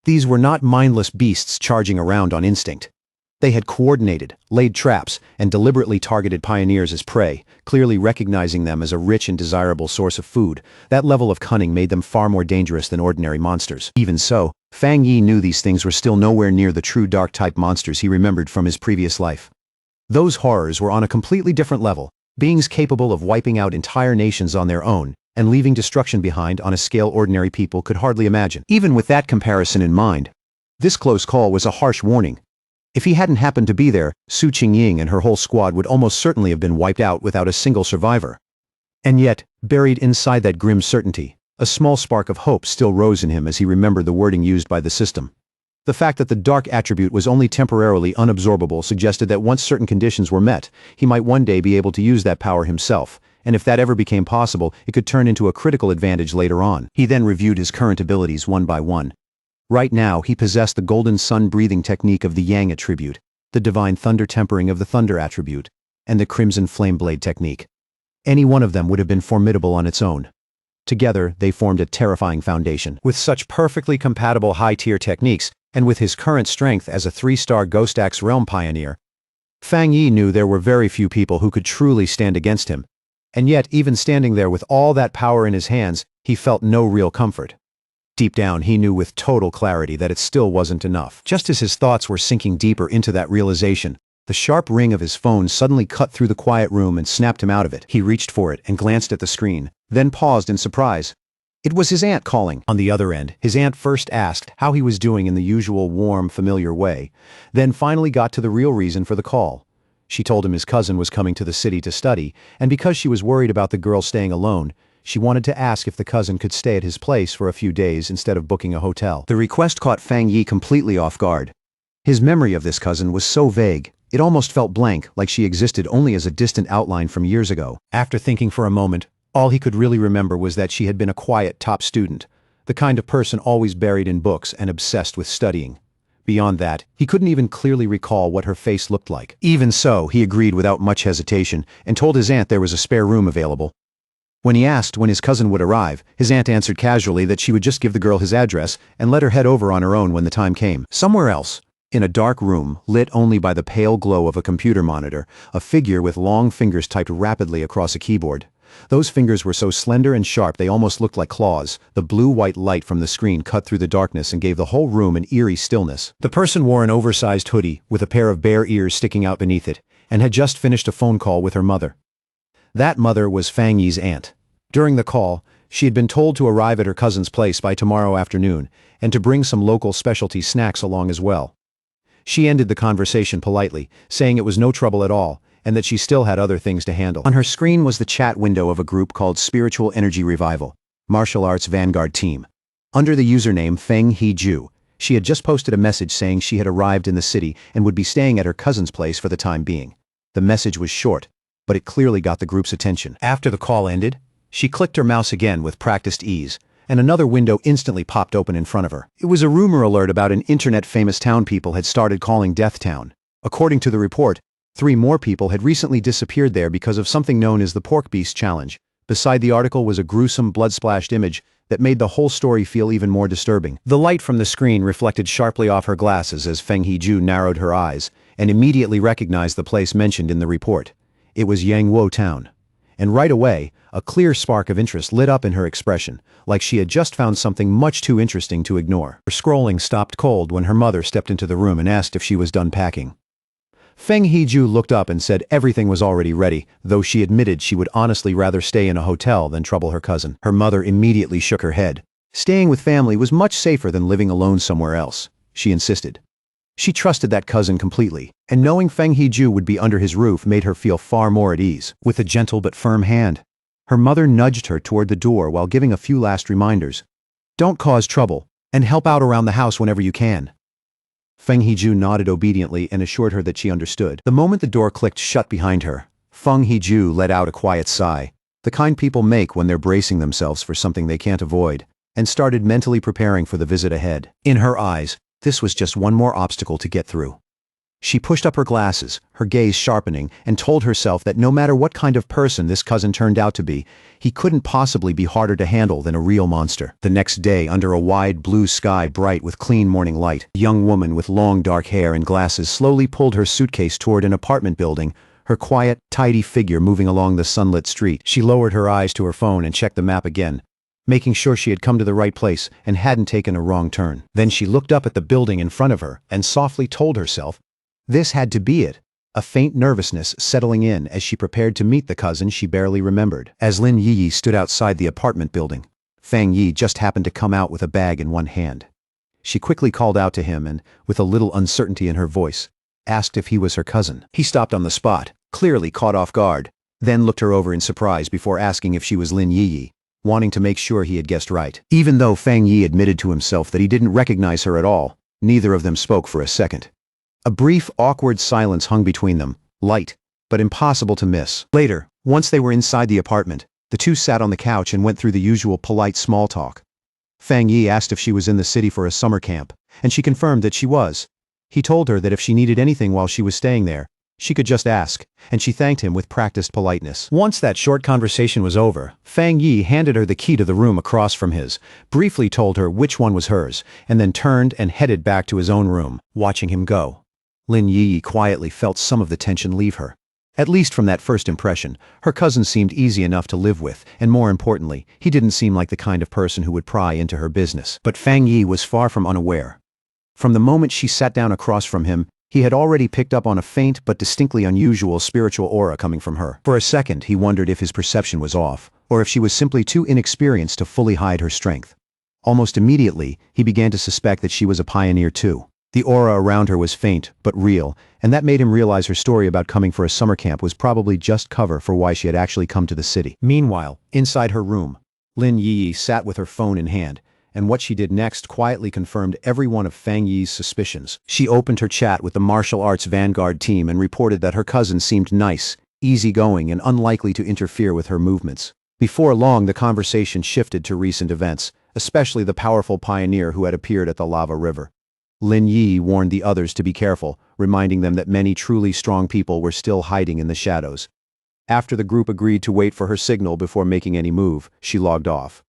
These were not mindless beasts charging around on instinct. They had coordinated, laid traps, and deliberately targeted pioneers as prey, clearly recognizing them as a rich and desirable source of food. That level of cunning made them far more dangerous than ordinary monsters. Even so, Fang Yi knew these things were still nowhere near the true dark-type monsters he remembered from his previous life. Those horrors were on a completely different level, beings capable of wiping out entire nations on their own, and leaving destruction behind on a scale ordinary people could hardly imagine. Even with that comparison in mind, this close call was a harsh warning. If he hadn't happened to be there, Su Qingying and her whole squad would almost certainly have been wiped out without a single survivor. And yet, buried inside that grim certainty, a small spark of hope still rose in him as he remembered the wording used by the system. The fact that the dark attribute was only temporarily unabsorbable suggested that once certain conditions were met, he might one day be able to use that power himself, and if that ever became possible, it could turn into a critical advantage later on. He then reviewed his current abilities one by one. Right now, he possessed the golden sun breathing technique of the yang attribute, the divine thunder tempering of the thunder attribute, and the crimson flame blade technique. Any one of them would have been formidable on its own. Together, they formed a terrifying foundation. With such perfectly compatible high-tier techniques, and with his current strength as a 3-star Ghost Axe realm pioneer, Fang Yi knew there were very few people who could truly stand against him. And yet, even standing there with all that power in his hands, he felt no real comfort. Deep down, he knew with total clarity that it still wasn't enough. Just as his thoughts were sinking deeper into that realization, the sharp ring of his phone suddenly cut through the quiet room and snapped him out of it. He reached for it and glanced at the screen, then paused in surprise. It was his aunt calling. On the other end, his aunt first asked how he was doing in the usual warm, familiar way, then finally got to the real reason for the call. She told him his cousin was coming to the city to study, and because she was worried about the girl staying alone, she wanted to ask if the cousin could stay at his place for a few days instead of booking a hotel. The request caught Fang Yi completely off guard. His memory of this cousin was so vague, it almost felt blank, like she existed only as a distant outline from years ago. After thinking for a moment, all he could really remember was that she had been a quiet top student, the kind of person always buried in books and obsessed with studying. Beyond that, he couldn't even clearly recall what her face looked like. Even so, he agreed without much hesitation and told his aunt there was a spare room available. When he asked when his cousin would arrive, his aunt answered casually that she would just give the girl his address and let her head over on her own when the time came. Somewhere else, in a dark room, lit only by the pale glow of a computer monitor, a figure with long fingers typed rapidly across a keyboard. Those fingers were so slender and sharp they almost looked like claws. The blue-white light from the screen cut through the darkness and gave the whole room an eerie stillness. The person wore an oversized hoodie with a pair of bare ears sticking out beneath it, and had just finished a phone call with her mother. That mother was Fang Yi's aunt. During the call, she had been told to arrive at her cousin's place by tomorrow afternoon, and to bring some local specialty snacks along as well. She ended the conversation politely, saying it was no trouble at all, and that she still had other things to handle. On her screen was the chat window of a group called Spiritual Energy Revival, Martial Arts Vanguard Team. Under the username Feng He-ju, she had just posted a message saying she had arrived in the city and would be staying at her cousin's place for the time being. The message was short, but it clearly got the group's attention. After the call ended, she clicked her mouse again with practiced ease, and another window instantly popped open in front of her. It was a rumor alert about an internet-famous town people had started calling Death Town. According to the report, 3 more people had recently disappeared there because of something known as the Pork Beast Challenge. Beside the article was a gruesome, blood-splashed image that made the whole story feel even more disturbing. The light from the screen reflected sharply off her glasses as Feng He-ju narrowed her eyes and immediately recognized the place mentioned in the report. It was Yangwo Town. And right away, a clear spark of interest lit up in her expression, like she had just found something much too interesting to ignore. Her scrolling stopped cold when her mother stepped into the room and asked if she was done packing. Feng He-ju looked up and said everything was already ready, though she admitted she would honestly rather stay in a hotel than trouble her cousin. Her mother immediately shook her head. Staying with family was much safer than living alone somewhere else, she insisted. She trusted that cousin completely, and knowing Feng He-ju would be under his roof made her feel far more at ease. With a gentle but firm hand, her mother nudged her toward the door while giving a few last reminders. Don't cause trouble, and help out around the house whenever you can. Feng He-ju nodded obediently and assured her that she understood. The moment the door clicked shut behind her, Feng He-ju let out a quiet sigh, the kind people make when they're bracing themselves for something they can't avoid, and started mentally preparing for the visit ahead. In her eyes, this was just one more obstacle to get through. She pushed up her glasses, her gaze sharpening, and told herself that no matter what kind of person this cousin turned out to be, he couldn't possibly be harder to handle than a real monster. The next day, under a wide blue sky bright with clean morning light, a young woman with long dark hair and glasses slowly pulled her suitcase toward an apartment building, her quiet, tidy figure moving along the sunlit street. She lowered her eyes to her phone and checked the map again, making sure she had come to the right place and hadn't taken a wrong turn. Then she looked up at the building in front of her and softly told herself, this had to be it. A faint nervousness settling in as she prepared to meet the cousin she barely remembered. As Lin Yi stood outside the apartment building, Fang Yi just happened to come out with a bag in one hand. She quickly called out to him and, with a little uncertainty in her voice, asked if he was her cousin. He stopped on the spot, clearly caught off guard, then looked her over in surprise before asking if she was Lin Yi, wanting to make sure he had guessed right. Even though Fang Yi admitted to himself that he didn't recognize her at all, neither of them spoke for a second. A brief, awkward silence hung between them, light, but impossible to miss. Later, once they were inside the apartment, the two sat on the couch and went through the usual polite small talk. Fang Yi asked if she was in the city for a summer camp, and she confirmed that she was. He told her that if she needed anything while she was staying there, She could just ask, and she thanked him with practiced politeness. Once that short conversation was over, Fang Yi handed her the key to the room across from his, briefly told her which one was hers, and then turned and headed back to his own room, watching him go. Lin Yi quietly felt some of the tension leave her. At least from that first impression, her cousin seemed easy enough to live with, and more importantly, he didn't seem like the kind of person who would pry into her business. But Fang Yi was far from unaware. From the moment she sat down across from him, he had already picked up on a faint but distinctly unusual spiritual aura coming from her. For a second, he wondered if his perception was off, or if she was simply too inexperienced to fully hide her strength. Almost immediately, he began to suspect that she was a pioneer too. The aura around her was faint, but real, and that made him realize her story about coming for a summer camp was probably just cover for why she had actually come to the city. Meanwhile, inside her room, Lin Yi sat with her phone in hand, and what she did next quietly confirmed every one of Fang Yi's suspicions. She opened her chat with the martial arts vanguard team and reported that her cousin seemed nice, easygoing, and unlikely to interfere with her movements. Before long, the conversation shifted to recent events, especially the powerful pioneer who had appeared at the lava river. Lin Yi warned the others to be careful, reminding them that many truly strong people were still hiding in the shadows. After the group agreed to wait for her signal before making any move, she logged off.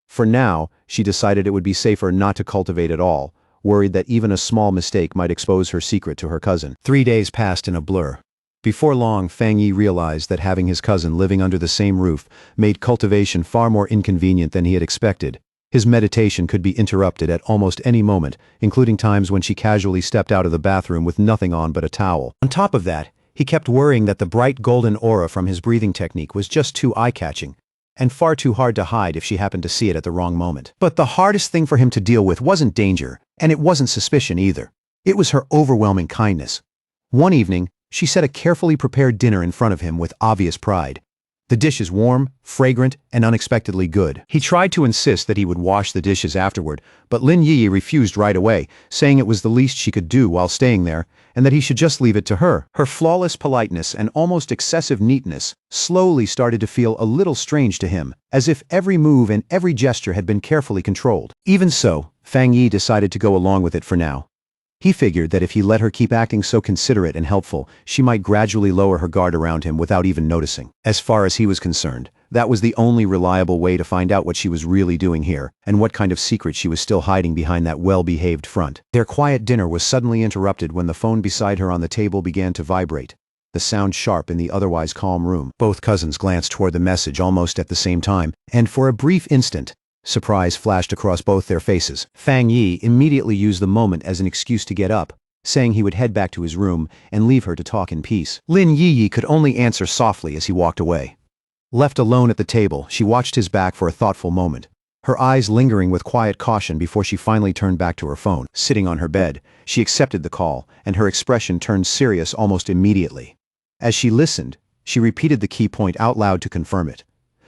For now, she decided it would be safer not to cultivate at all, worried that even a small mistake might expose her secret to her cousin. 3 days passed in a blur. Before long, Fang Yi realized that having his cousin living under the same roof made cultivation far more inconvenient than he had expected. His meditation could be interrupted at almost any moment, including times when she casually stepped out of the bathroom with nothing on but a towel. On top of that, he kept worrying that the bright golden aura from his breathing technique was just too eye-catching, and far too hard to hide if she happened to see it at the wrong moment. But the hardest thing for him to deal with wasn't danger, and it wasn't suspicion either. It was her overwhelming kindness. One evening, she set a carefully prepared dinner in front of him with obvious pride. The dish is warm, fragrant, and unexpectedly good. He tried to insist that he would wash the dishes afterward, but Lin Yi refused right away, saying it was the least she could do while staying there, and that he should just leave it to her. Her flawless politeness and almost excessive neatness slowly started to feel a little strange to him, as if every move and every gesture had been carefully controlled. Even so, Fang Yi decided to go along with it for now. He figured that if he let her keep acting so considerate and helpful, she might gradually lower her guard around him without even noticing. As far as he was concerned, that was the only reliable way to find out what she was really doing here, and what kind of secret she was still hiding behind that well-behaved front. Their quiet dinner was suddenly interrupted when the phone beside her on the table began to vibrate, the sound sharp in the otherwise calm room. Both cousins glanced toward the message almost at the same time, and for a brief instant, surprise flashed across both their faces. Fang Yi immediately used the moment as an excuse to get up, saying he would head back to his room and leave her to talk in peace. Lin Yi could only answer softly as he walked away. Left alone at the table, she watched his back for a thoughtful moment, her eyes lingering with quiet caution before she finally turned back to her phone. Sitting on her bed, she accepted the call, and her expression turned serious almost immediately. As she listened, she repeated the key point out loud to confirm it.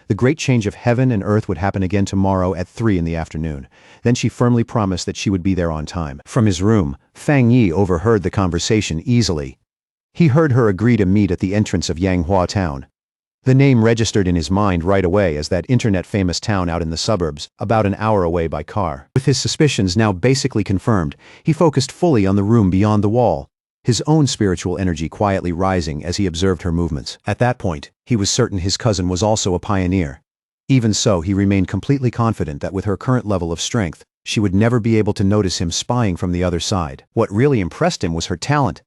The great change of heaven and earth would happen again tomorrow at 3 in the afternoon. Then she firmly promised that she would be there on time. From his room, Fang Yi overheard the conversation easily. He heard her agree to meet at the entrance of Manhwa town. The name registered in his mind right away as that internet-famous town out in the suburbs, about an hour away by car. With his suspicions now basically confirmed, he focused fully on the room beyond the wall, his own spiritual energy quietly rising as he observed her movements. At that point, he was certain his cousin was also a pioneer. Even so, he remained completely confident that with her current level of strength, she would never be able to notice him spying from the other side. What really impressed him was her talent.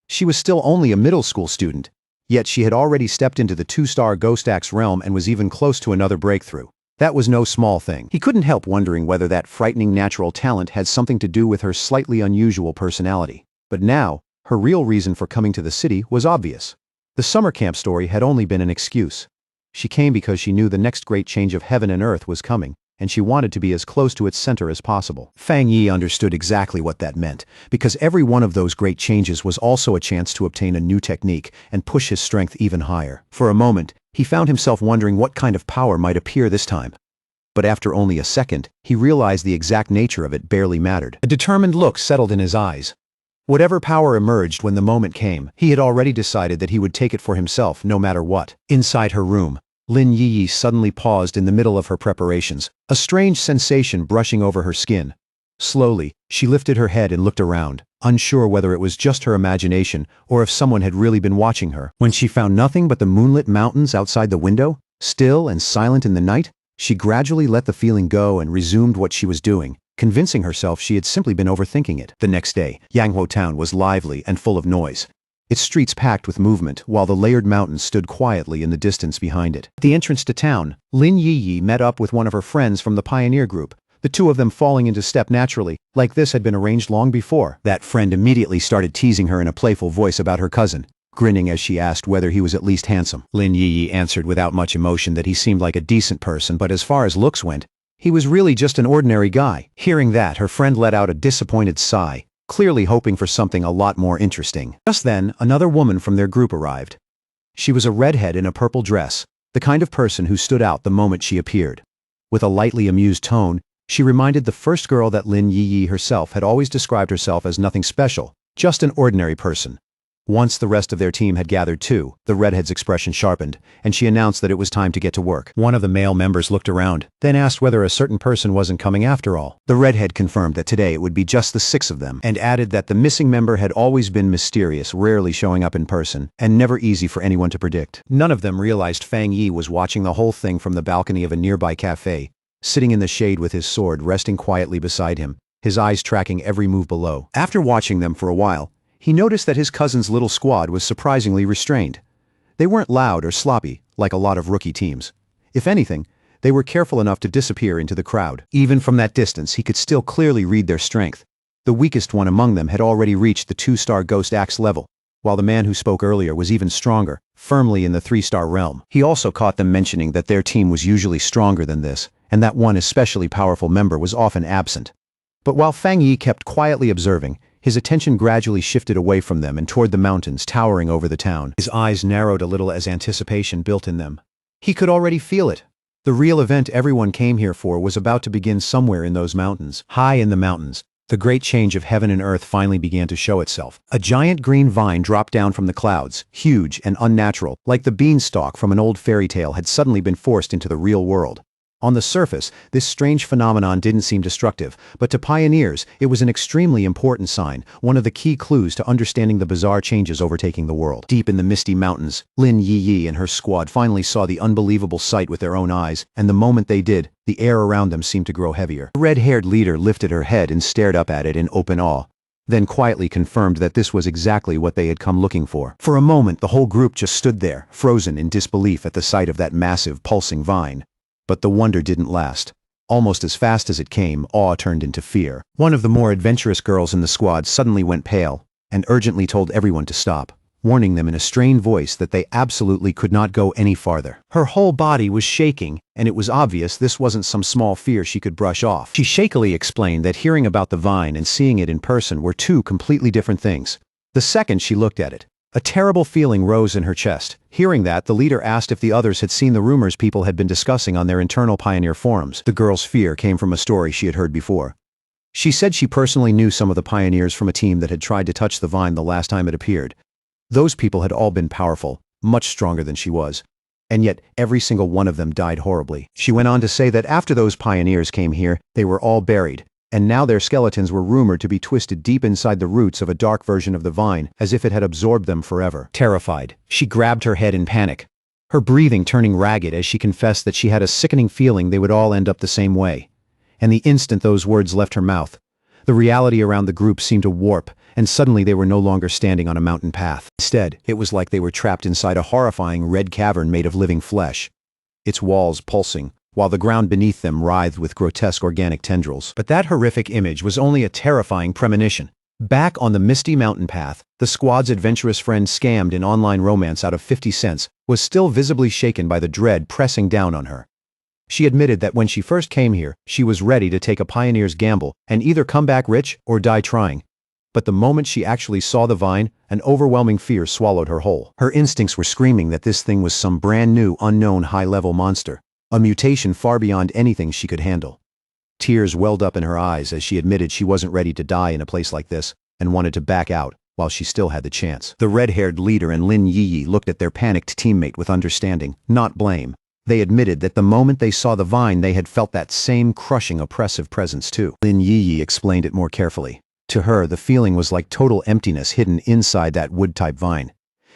She was still only a middle school student, yet she had already stepped into the 2-star Ghost Axe realm and was even close to another breakthrough. That was no small thing. He couldn't help wondering whether that frightening natural talent had something to do with her slightly unusual personality. But now, her real reason for coming to the city was obvious. The summer camp story had only been an excuse. She came because she knew the next great change of heaven and earth was coming, and she wanted to be as close to its center as possible. Fang Yi understood exactly what that meant, because every one of those great changes was also a chance to obtain a new technique and push his strength even higher. For a moment, he found himself wondering what kind of power might appear this time. But after only a second, he realized the exact nature of it barely mattered. A determined look settled in his eyes. Whatever power emerged when the moment came, he had already decided that he would take it for himself no matter what. Inside her room, Lin Yi suddenly paused in the middle of her preparations, a strange sensation brushing over her skin. Slowly, she lifted her head and looked around, unsure whether it was just her imagination or if someone had really been watching her. When she found nothing but the moonlit mountains outside the window, still and silent in the night, she gradually let the feeling go and resumed what she was doing, convincing herself she had simply been overthinking it. The next day, Yanghuo town was lively and full of noise, its streets packed with movement, while the layered mountains stood quietly in the distance behind it. At the entrance to town, Lin Yiyi met up with one of her friends from the pioneer group, the two of them falling into step naturally, like this had been arranged long before. That friend immediately started teasing her in a playful voice about her cousin, grinning as she asked whether he was at least handsome. Lin Yiyi answered without much emotion that he seemed like a decent person, but as far as looks went, he was really just an ordinary guy. Hearing that, her friend let out a disappointed sigh, clearly hoping for something a lot more interesting. Just then, another woman from their group arrived. She was a redhead in a purple dress, the kind of person who stood out the moment she appeared. With a lightly amused tone, she reminded the first girl that Lin Yiyi herself had always described herself as nothing special, just an ordinary person. Once the rest of their team had gathered too, the redhead's expression sharpened, and she announced that it was time to get to work. One of the male members looked around, then asked whether a certain person wasn't coming after all. The redhead confirmed that today it would be just the 6 of them, and added that the missing member had always been mysterious, rarely showing up in person, and never easy for anyone to predict. None of them realized Fang Yi was watching the whole thing from the balcony of a nearby cafe, sitting in the shade with his sword resting quietly beside him, his eyes tracking every move below. After watching them for a while, he noticed that his cousin's little squad was surprisingly restrained. They weren't loud or sloppy, like a lot of rookie teams. If anything, they were careful enough to disappear into the crowd. Even from that distance, he could still clearly read their strength. The weakest one among them had already reached the 2-star Ghost Axe level, while the man who spoke earlier was even stronger, firmly in the 3-star realm. He also caught them mentioning that their team was usually stronger than this, and that one especially powerful member was often absent. But while Fang Yi kept quietly observing, his attention gradually shifted away from them and toward the mountains towering over the town. His eyes narrowed a little as anticipation built in them. He could already feel it. The real event everyone came here for was about to begin somewhere in those mountains. High in the mountains, the great change of heaven and earth finally began to show itself. A giant green vine dropped down from the clouds, huge and unnatural, like the beanstalk from an old fairy tale had suddenly been forced into the real world. On the surface, this strange phenomenon didn't seem destructive, but to pioneers, it was an extremely important sign, one of the key clues to understanding the bizarre changes overtaking the world. Deep in the misty mountains, Lin Yiyi and her squad finally saw the unbelievable sight with their own eyes, and the moment they did, the air around them seemed to grow heavier. The red-haired leader lifted her head and stared up at it in open awe, then quietly confirmed that this was exactly what they had come looking for. For a moment, the whole group just stood there, frozen in disbelief at the sight of that massive, pulsing vine. But the wonder didn't last. Almost as fast as it came, awe turned into fear. One of the more adventurous girls in the squad suddenly went pale and urgently told everyone to stop, warning them in a strained voice that they absolutely could not go any farther. Her whole body was shaking, and it was obvious this wasn't some small fear she could brush off. She shakily explained that hearing about the vine and seeing it in person were two completely different things. The second she looked at it, a terrible feeling rose in her chest. Hearing that, the leader asked if the others had seen the rumors people had been discussing on their internal pioneer forums. The girl's fear came from a story she had heard before. She said she personally knew some of the pioneers from a team that had tried to touch the vine the last time it appeared. Those people had all been powerful, much stronger than she was. And yet, every single one of them died horribly. She went on to say that after those pioneers came here, they were all buried, and now their skeletons were rumored to be twisted deep inside the roots of a dark version of the vine, as if it had absorbed them forever. Terrified, she grabbed her head in panic, her breathing turning ragged as she confessed that she had a sickening feeling they would all end up the same way. And the instant those words left her mouth, the reality around the group seemed to warp, and suddenly they were no longer standing on a mountain path. Instead, it was like they were trapped inside a horrifying red cavern made of living flesh, its walls pulsing, while the ground beneath them writhed with grotesque organic tendrils. But that horrific image was only a terrifying premonition. Back on the misty mountain path, the squad's adventurous friend scammed in online romance out of 50 cents was still visibly shaken by the dread pressing down on her. She admitted that when she first came here, she was ready to take a pioneer's gamble and either come back rich or die trying. But the moment she actually saw the vine, an overwhelming fear swallowed her whole. Her instincts were screaming that this thing was some brand new, unknown high-level monster, a mutation far beyond anything she could handle. Tears welled up in her eyes as she admitted she wasn't ready to die in a place like this and wanted to back out while she still had the chance. The red-haired leader and Lin Yiyi looked at their panicked teammate with understanding, not blame. They admitted that the moment they saw the vine they had felt that same crushing oppressive presence too. Lin Yiyi explained it more carefully. To her, the feeling was like total emptiness hidden inside that wood-type vine.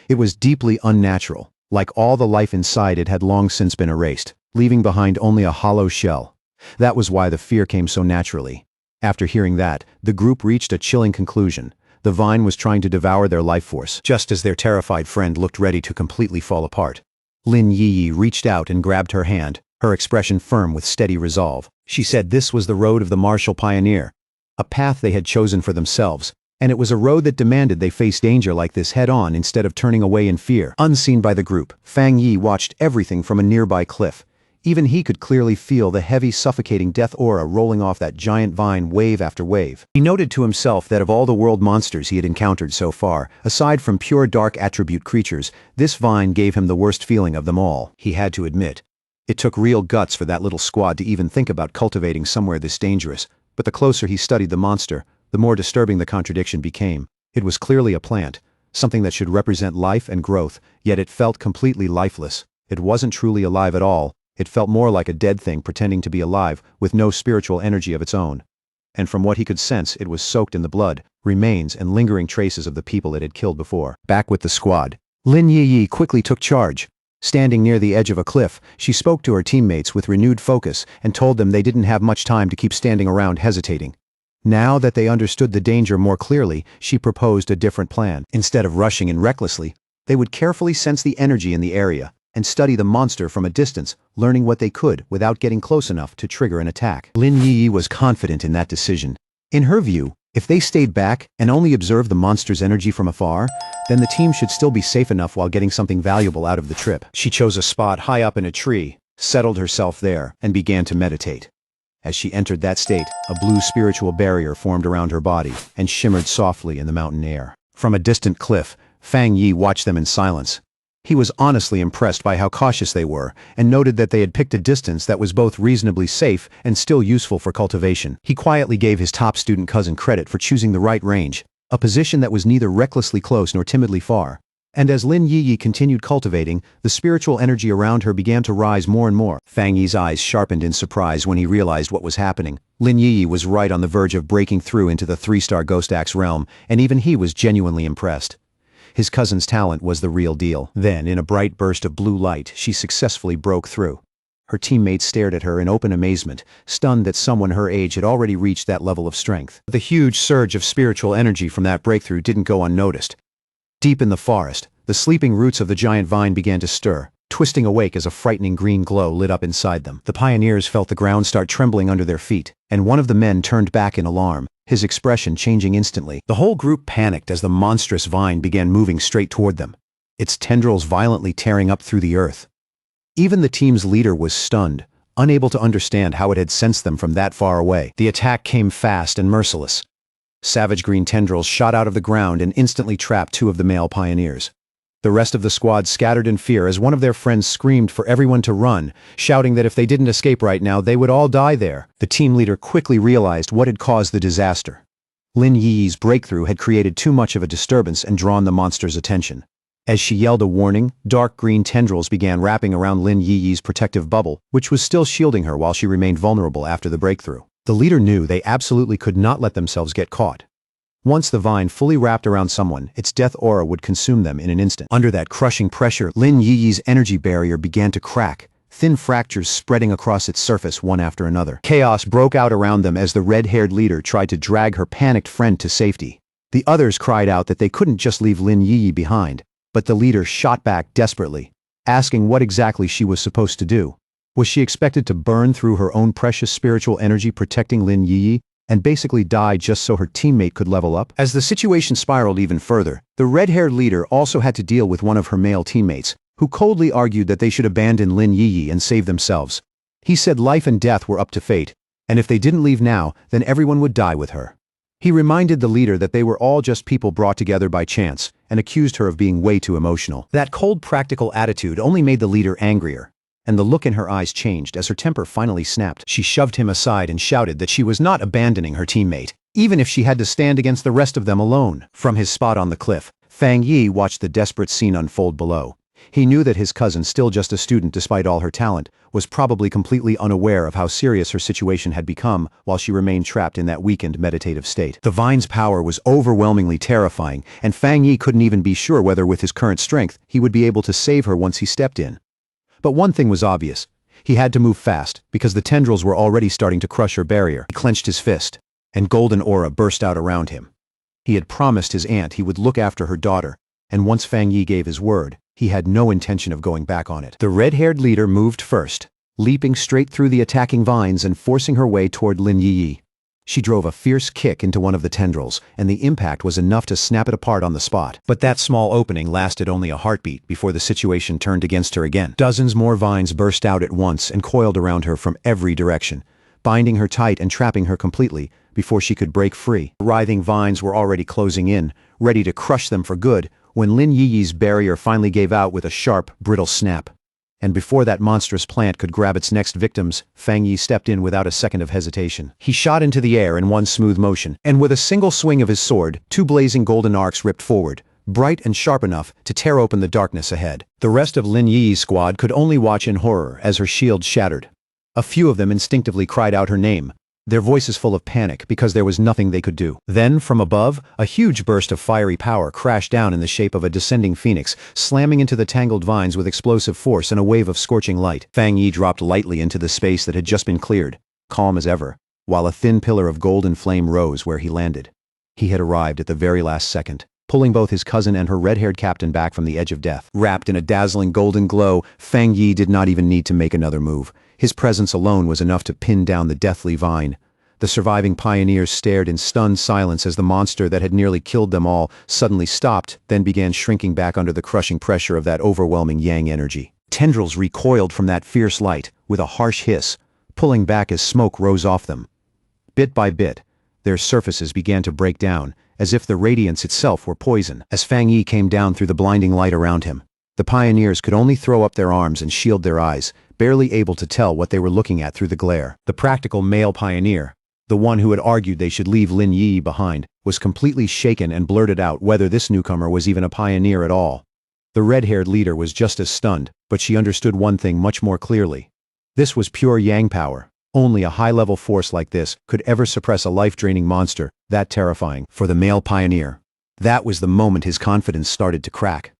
It was deeply unnatural. Like all the life inside, it had long since been erased, leaving behind only a hollow shell. That was why the fear came so naturally. After hearing that, the group reached a chilling conclusion. The vine was trying to devour their life force, just as their terrified friend looked ready to completely fall apart. Lin Yi reached out and grabbed her hand, her expression firm with steady resolve. She said this was the road of the martial pioneer, a path they had chosen for themselves, and it was a road that demanded they face danger like this head-on instead of turning away in fear. Unseen by the group, Fang Yi watched everything from a nearby cliff. Even he could clearly feel the heavy, suffocating death aura rolling off that giant vine wave after wave. He noted to himself that of all the world monsters he had encountered so far, aside from pure dark attribute creatures, this vine gave him the worst feeling of them all, he had to admit. It took real guts for that little squad to even think about cultivating somewhere this dangerous, but the closer he studied the monster, the more disturbing the contradiction became. It was clearly a plant, something that should represent life and growth, yet it felt completely lifeless. It wasn't truly alive at all. It felt more like a dead thing pretending to be alive, with no spiritual energy of its own. And from what he could sense, it was soaked in the blood, remains and lingering traces of the people it had killed before. Back with the squad, Lin Yi quickly took charge. Standing near the edge of a cliff, she spoke to her teammates with renewed focus and told them they didn't have much time to keep standing around hesitating. Now that they understood the danger more clearly, she proposed a different plan. Instead of rushing in recklessly, they would carefully sense the energy in the area and study the monster from a distance, learning what they could without getting close enough to trigger an attack. Lin Yi was confident in that decision. In her view, if they stayed back and only observed the monster's energy from afar, then the team should still be safe enough while getting something valuable out of the trip. She chose a spot high up in a tree, settled herself there, and began to meditate. As she entered that state, a blue spiritual barrier formed around her body and shimmered softly in the mountain air. From a distant cliff, Fang Yi watched them in silence. He was honestly impressed by how cautious they were, and noted that they had picked a distance that was both reasonably safe and still useful for cultivation. He quietly gave his top student cousin credit for choosing the right range, a position that was neither recklessly close nor timidly far. And as Lin Yi continued cultivating, the spiritual energy around her began to rise more and more. Fang Yi's eyes sharpened in surprise when he realized what was happening. Lin Yi was right on the verge of breaking through into the 3-star Ghost Axe realm, and even he was genuinely impressed. His cousin's talent was the real deal. Then, in a bright burst of blue light, she successfully broke through. Her teammates stared at her in open amazement, stunned that someone her age had already reached that level of strength. The huge surge of spiritual energy from that breakthrough didn't go unnoticed. Deep in the forest, the sleeping roots of the giant vine began to stir, twisting awake as a frightening green glow lit up inside them. The pioneers felt the ground start trembling under their feet, and one of the men turned back in alarm, his expression changing instantly. The whole group panicked as the monstrous vine began moving straight toward them, its tendrils violently tearing up through the earth. Even the team's leader was stunned, unable to understand how it had sensed them from that far away. The attack came fast and merciless. Savage green tendrils shot out of the ground and instantly trapped 2 of the male pioneers. The rest of the squad scattered in fear as one of their friends screamed for everyone to run, shouting that if they didn't escape right now, they would all die there. The team leader quickly realized what had caused the disaster. Lin Yi's breakthrough had created too much of a disturbance and drawn the monster's attention. As she yelled a warning, dark green tendrils began wrapping around Lin Yi's protective bubble, which was still shielding her while she remained vulnerable after the breakthrough. The leader knew they absolutely could not let themselves get caught. Once the vine fully wrapped around someone, its death aura would consume them in an instant. Under that crushing pressure, Lin Yi's energy barrier began to crack, thin fractures spreading across its surface one after another. Chaos broke out around them as the red-haired leader tried to drag her panicked friend to safety. The others cried out that they couldn't just leave Lin Yi behind, but the leader shot back desperately, asking what exactly she was supposed to do. Was she expected to burn through her own precious spiritual energy protecting Lin Yi, and basically die just so her teammate could level up? As the situation spiraled even further, the red-haired leader also had to deal with one of her male teammates, who coldly argued that they should abandon Lin Yi and save themselves. He said life and death were up to fate, and if they didn't leave now, then everyone would die with her. He reminded the leader that they were all just people brought together by chance, and accused her of being way too emotional. That cold, practical attitude only made the leader angrier, and the look in her eyes changed as her temper finally snapped. She shoved him aside and shouted that she was not abandoning her teammate, even if she had to stand against the rest of them alone. From his spot on the cliff, Fang Yi watched the desperate scene unfold below. He knew that his cousin, still just a student despite all her talent, was probably completely unaware of how serious her situation had become while she remained trapped in that weakened meditative state. The vine's power was overwhelmingly terrifying, and Fang Yi couldn't even be sure whether with his current strength he would be able to save her once he stepped in. But one thing was obvious. He had to move fast, because the tendrils were already starting to crush her barrier. He clenched his fist, and golden aura burst out around him. He had promised his aunt he would look after her daughter, and once Fang Yi gave his word, he had no intention of going back on it. The red-haired leader moved first, leaping straight through the attacking vines and forcing her way toward Lin Yi. She drove a fierce kick into one of the tendrils, and the impact was enough to snap it apart on the spot. But that small opening lasted only a heartbeat before the situation turned against her again. Dozens more vines burst out at once and coiled around her from every direction, binding her tight and trapping her completely before she could break free. The writhing vines were already closing in, ready to crush them for good, when Lin Yi's barrier finally gave out with a sharp, brittle snap. And before that monstrous plant could grab its next victims, Fang Yi stepped in without a second of hesitation. He shot into the air in one smooth motion, and with a single swing of his sword, two blazing golden arcs ripped forward, bright and sharp enough to tear open the darkness ahead. The rest of Lin Yi's squad could only watch in horror as her shield shattered. A few of them instinctively cried out her name, their voices full of panic because there was nothing they could do. Then, from above, a huge burst of fiery power crashed down in the shape of a descending phoenix, slamming into the tangled vines with explosive force and a wave of scorching light. Fang Yi dropped lightly into the space that had just been cleared, calm as ever, while a thin pillar of golden flame rose where he landed. He had arrived at the very last second, pulling both his cousin and her red-haired captain back from the edge of death. Wrapped in a dazzling golden glow, Fang Yi did not even need to make another move. His presence alone was enough to pin down the deathly vine. The surviving pioneers stared in stunned silence as the monster that had nearly killed them all suddenly stopped, then began shrinking back under the crushing pressure of that overwhelming yang energy. Tendrils recoiled from that fierce light, with a harsh hiss, pulling back as smoke rose off them. Bit by bit, their surfaces began to break down, as if the radiance itself were poison. As Fang Yi came down through the blinding light around him, the pioneers could only throw up their arms and shield their eyes, barely able to tell what they were looking at through the glare. The practical male pioneer, the one who had argued they should leave Lin Yi behind, was completely shaken and blurted out whether this newcomer was even a pioneer at all. The red-haired leader was just as stunned, but she understood one thing much more clearly. This was pure yang power. Only a high-level force like this could ever suppress a life-draining monster that terrifying. For the male pioneer, that was the moment his confidence started to crack.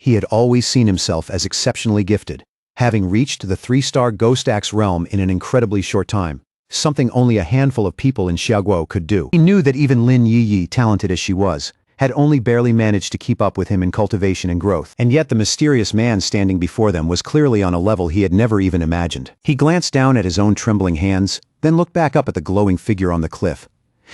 He had always seen himself as exceptionally gifted, having reached the 3-star Ghost Axe realm in an incredibly short time. Something only a handful of people in Xiaoguo could do. He knew that even Lin Yi, talented as she was, had only barely managed to keep up with him in cultivation and growth. And yet the mysterious man standing before them was clearly on a level he had never even imagined. He glanced down at his own trembling hands, then looked back up at the glowing figure on the cliff.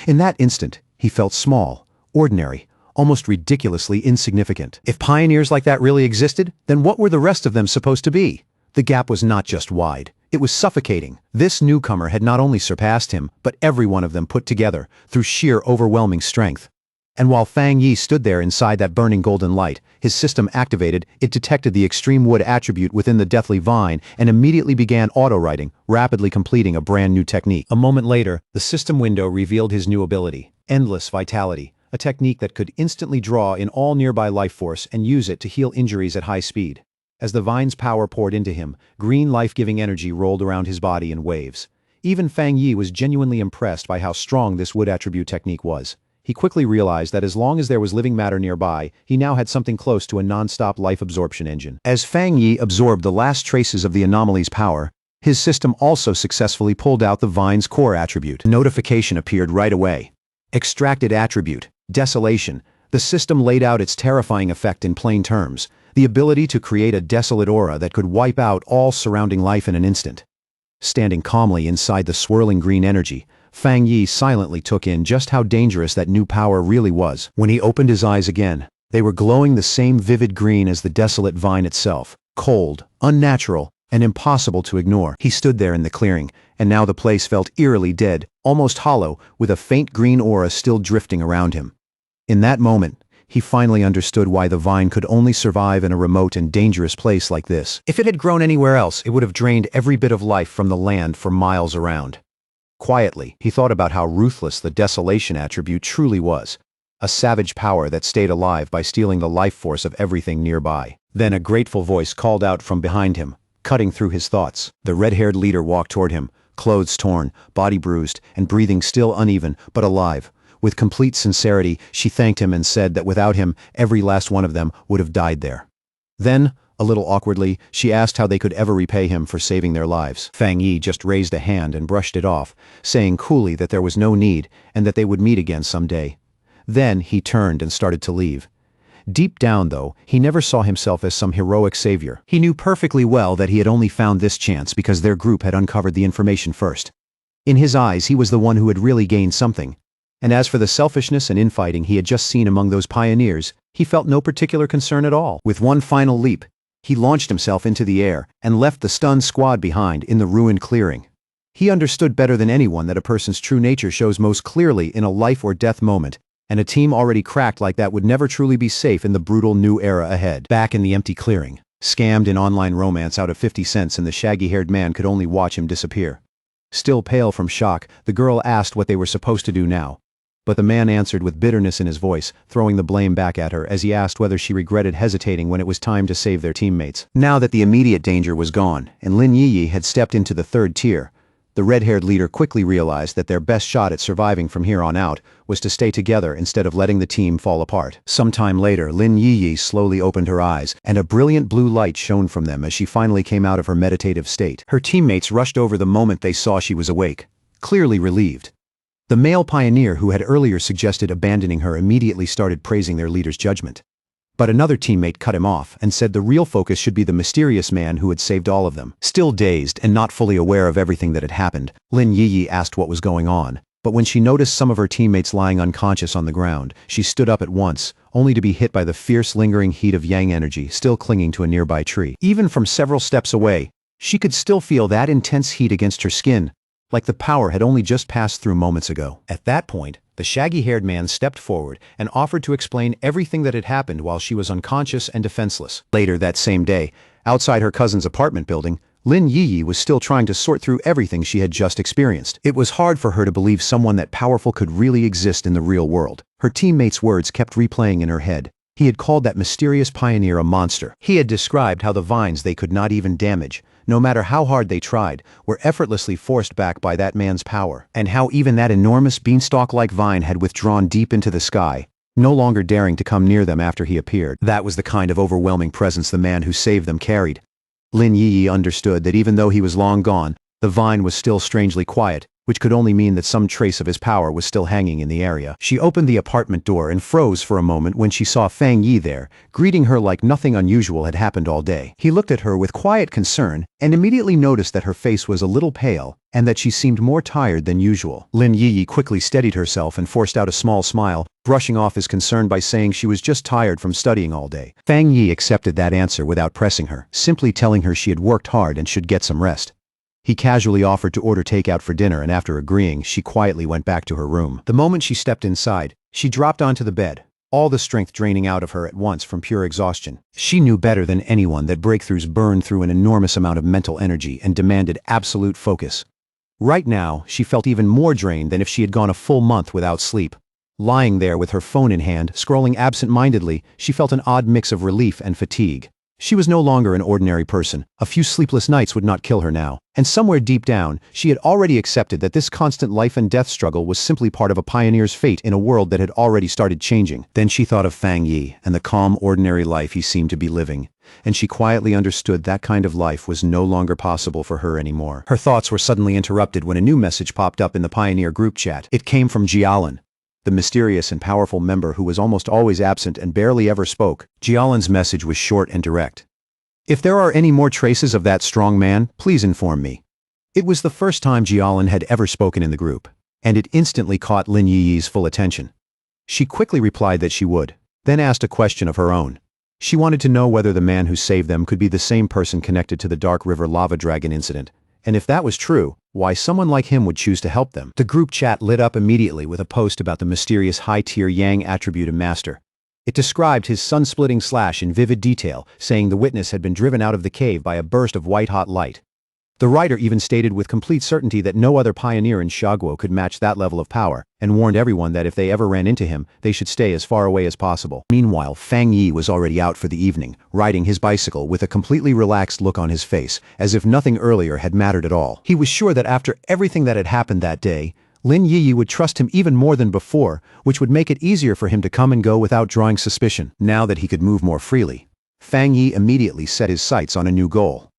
In that instant, he felt small, ordinary, almost ridiculously insignificant. If pioneers like that really existed, then what were the rest of them supposed to be? The gap was not just wide. It was suffocating. This newcomer had not only surpassed him, but every one of them put together, through sheer overwhelming strength. And while Fang Yi stood there inside that burning golden light, his system activated, it detected the extreme wood attribute within the deathly vine and immediately began auto-writing, rapidly completing a brand new technique. A moment later, the system window revealed his new ability, Endless Vitality, a technique that could instantly draw in all nearby life force and use it to heal injuries at high speed. As the vine's power poured into him, green life-giving energy rolled around his body in waves. Even Fang Yi was genuinely impressed by how strong this wood attribute technique was. He quickly realized that as long as there was living matter nearby, he now had something close to a non-stop life absorption engine. As Fang Yi absorbed the last traces of the anomaly's power, his system also successfully pulled out the vine's core attribute. A notification appeared right away. Extracted attribute, Desolation. The system laid out its terrifying effect in plain terms. The ability to create a desolate aura that could wipe out all surrounding life in an instant. Standing calmly inside the swirling green energy, Fang Yi silently took in just how dangerous that new power really was. When he opened his eyes again, they were glowing the same vivid green as the desolate vine itself, cold, unnatural, and impossible to ignore. He stood there in the clearing, and now the place felt eerily dead, almost hollow, with a faint green aura still drifting around him. In that moment, he finally understood why the vine could only survive in a remote and dangerous place like this. If it had grown anywhere else, it would have drained every bit of life from the land for miles around. Quietly, he thought about how ruthless the desolation attribute truly was, a savage power that stayed alive by stealing the life force of everything nearby. Then a grateful voice called out from behind him, cutting through his thoughts. The red-haired leader walked toward him, clothes torn, body bruised, and breathing still uneven, but alive. With complete sincerity, she thanked him and said that without him, every last one of them would have died there. Then, a little awkwardly, she asked how they could ever repay him for saving their lives. Fang Yi just raised a hand and brushed it off, saying coolly that there was no need and that they would meet again someday. Then he turned and started to leave. Deep down, though, he never saw himself as some heroic savior. He knew perfectly well that he had only found this chance because their group had uncovered the information first. In his eyes, he was the one who had really gained something. And as for the selfishness and infighting he had just seen among those pioneers, he felt no particular concern at all. With one final leap, he launched himself into the air and left the stunned squad behind in the ruined clearing. He understood better than anyone that a person's true nature shows most clearly in a life-or-death moment, and a team already cracked like that would never truly be safe in the brutal new era ahead. Back in the empty clearing, scammed in online romance out of 50 cents, and the shaggy-haired man could only watch him disappear. Still pale from shock, the girl asked what they were supposed to do now. But the man answered with bitterness in his voice, throwing the blame back at her as he asked whether she regretted hesitating when it was time to save their teammates. Now that the immediate danger was gone, and Lin Yiyi had stepped into the third tier, the red-haired leader quickly realized that their best shot at surviving from here on out was to stay together instead of letting the team fall apart. Sometime later, Lin Yiyi slowly opened her eyes, and a brilliant blue light shone from them as she finally came out of her meditative state. Her teammates rushed over the moment they saw she was awake, clearly relieved. The male pioneer who had earlier suggested abandoning her immediately started praising their leader's judgment. But another teammate cut him off and said the real focus should be the mysterious man who had saved all of them. Still dazed and not fully aware of everything that had happened, Lin Yiyi asked what was going on. But when she noticed some of her teammates lying unconscious on the ground, she stood up at once, only to be hit by the fierce lingering heat of yang energy still clinging to a nearby tree. Even from several steps away, she could still feel that intense heat against her skin, like the power had only just passed through moments ago. At that point, the shaggy-haired man stepped forward and offered to explain everything that had happened while she was unconscious and defenseless. Later that same day, outside her cousin's apartment building, Lin Yiyi was still trying to sort through everything she had just experienced. It was hard for her to believe someone that powerful could really exist in the real world. Her teammates' words kept replaying in her head. He had called that mysterious pioneer a monster. He had described how the vines they could not even damage, no matter how hard they tried, were effortlessly forced back by that man's power, and how even that enormous beanstalk-like vine had withdrawn deep into the sky, no longer daring to come near them after he appeared. That was the kind of overwhelming presence the man who saved them carried. Lin Yiyi understood that even though he was long gone, the vine was still strangely quiet, which could only mean that some trace of his power was still hanging in the area. She opened the apartment door and froze for a moment when she saw Fang Yi there, greeting her like nothing unusual had happened all day. He looked at her with quiet concern and immediately noticed that her face was a little pale and that she seemed more tired than usual. Lin Yiyi quickly steadied herself and forced out a small smile, brushing off his concern by saying she was just tired from studying all day. Fang Yi accepted that answer without pressing her, simply telling her she had worked hard and should get some rest. He casually offered to order takeout for dinner, and after agreeing, she quietly went back to her room. The moment she stepped inside, she dropped onto the bed, all the strength draining out of her at once from pure exhaustion. She knew better than anyone that breakthroughs burn through an enormous amount of mental energy and demanded absolute focus. Right now, she felt even more drained than if she had gone a full month without sleep. Lying there with her phone in hand, scrolling absent-mindedly, she felt an odd mix of relief and fatigue. She was no longer an ordinary person. A few sleepless nights would not kill her now. And somewhere deep down, she had already accepted that this constant life and death struggle was simply part of a pioneer's fate in a world that had already started changing. Then she thought of Fang Yi and the calm, ordinary life he seemed to be living. And she quietly understood that kind of life was no longer possible for her anymore. Her thoughts were suddenly interrupted when a new message popped up in the Pioneer group chat. It came from Jialan, the mysterious and powerful member who was almost always absent and barely ever spoke. Jialan's message was short and direct. If there are any more traces of that strong man, please inform me. It was the first time Jialan had ever spoken in the group, and it instantly caught Lin Yiyi's full attention. She quickly replied that she would, then asked a question of her own. She wanted to know whether the man who saved them could be the same person connected to the Dark River Lava Dragon incident, and if that was true, why someone like him would choose to help them. The group chat lit up immediately with a post about the mysterious high-tier Yang attribute master. It described his sun-splitting slash in vivid detail, saying the witness had been driven out of the cave by a burst of white-hot light. The writer even stated with complete certainty that no other pioneer in Xiaoguo could match that level of power, and warned everyone that if they ever ran into him, they should stay as far away as possible. Meanwhile, Fang Yi was already out for the evening, riding his bicycle with a completely relaxed look on his face, as if nothing earlier had mattered at all. He was sure that after everything that had happened that day, Lin Yi would trust him even more than before, which would make it easier for him to come and go without drawing suspicion. Now that he could move more freely, Fang Yi immediately set his sights on a new goal.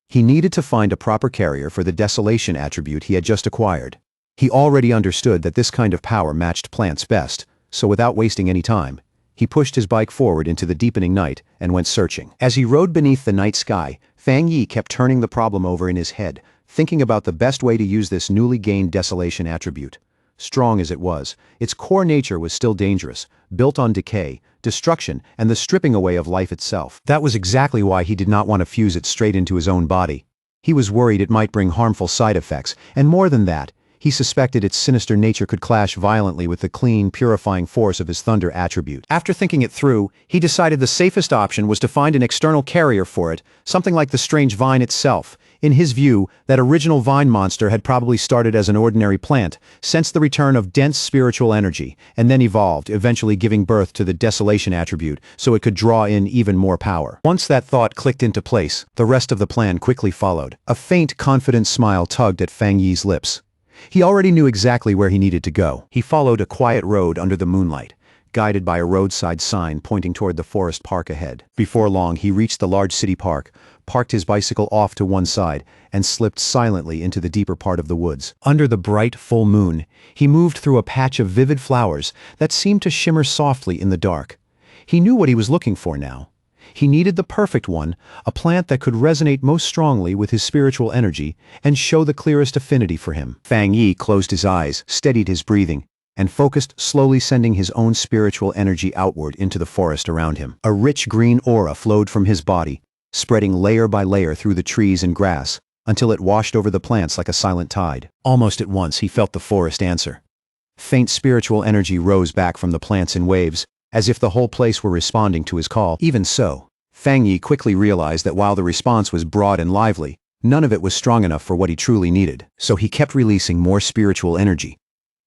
He needed to find a proper carrier for the desolation attribute he had just acquired. He already understood that this kind of power matched plants best, so without wasting any time, he pushed his bike forward into the deepening night and went searching. As he rode beneath the night sky, Fang Yi kept turning the problem over in his head, thinking about the best way to use this newly gained desolation attribute. Strong as it was, its core nature was still dangerous, built on decay, destruction, and the stripping away of life itself. That was exactly why he did not want to fuse it straight into his own body. He was worried it might bring harmful side effects, and more than that, he suspected its sinister nature could clash violently with the clean, purifying force of his thunder attribute. After thinking it through, he decided the safest option was to find an external carrier for it, something like the strange vine itself. In his view, that original vine monster had probably started as an ordinary plant, sensed the return of dense spiritual energy, and then evolved, eventually giving birth to the desolation attribute so it could draw in even more power. Once that thought clicked into place, the rest of the plan quickly followed. A faint, confident smile tugged at Fang Yi's lips. He already knew exactly where he needed to go. He followed a quiet road under the moonlight, guided by a roadside sign pointing toward the forest park ahead. Before long, he reached the large city park, parked his bicycle off to one side, and slipped silently into the deeper part of the woods. Under the bright, full moon, he moved through a patch of vivid flowers that seemed to shimmer softly in the dark. He knew what he was looking for now. He needed the perfect one, a plant that could resonate most strongly with his spiritual energy and show the clearest affinity for him. Fang Yi closed his eyes, steadied his breathing, and focused, slowly sending his own spiritual energy outward into the forest around him. A rich green aura flowed from his body, spreading layer by layer through the trees and grass, until it washed over the plants like a silent tide. Almost at once he felt the forest answer. Faint spiritual energy rose back from the plants in waves, as if the whole place were responding to his call. Even so, Fang Yi quickly realized that while the response was broad and lively, none of it was strong enough for what he truly needed. So he kept releasing more spiritual energy,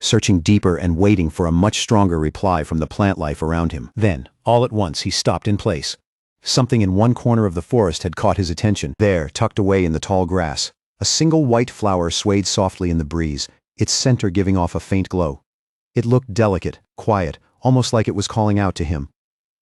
searching deeper and waiting for a much stronger reply from the plant life around him. Then, all at once, he stopped in place. Something in one corner of the forest had caught his attention. There, tucked away in the tall grass, a single white flower swayed softly in the breeze, its center giving off a faint glow. It looked delicate, quiet, almost like it was calling out to him.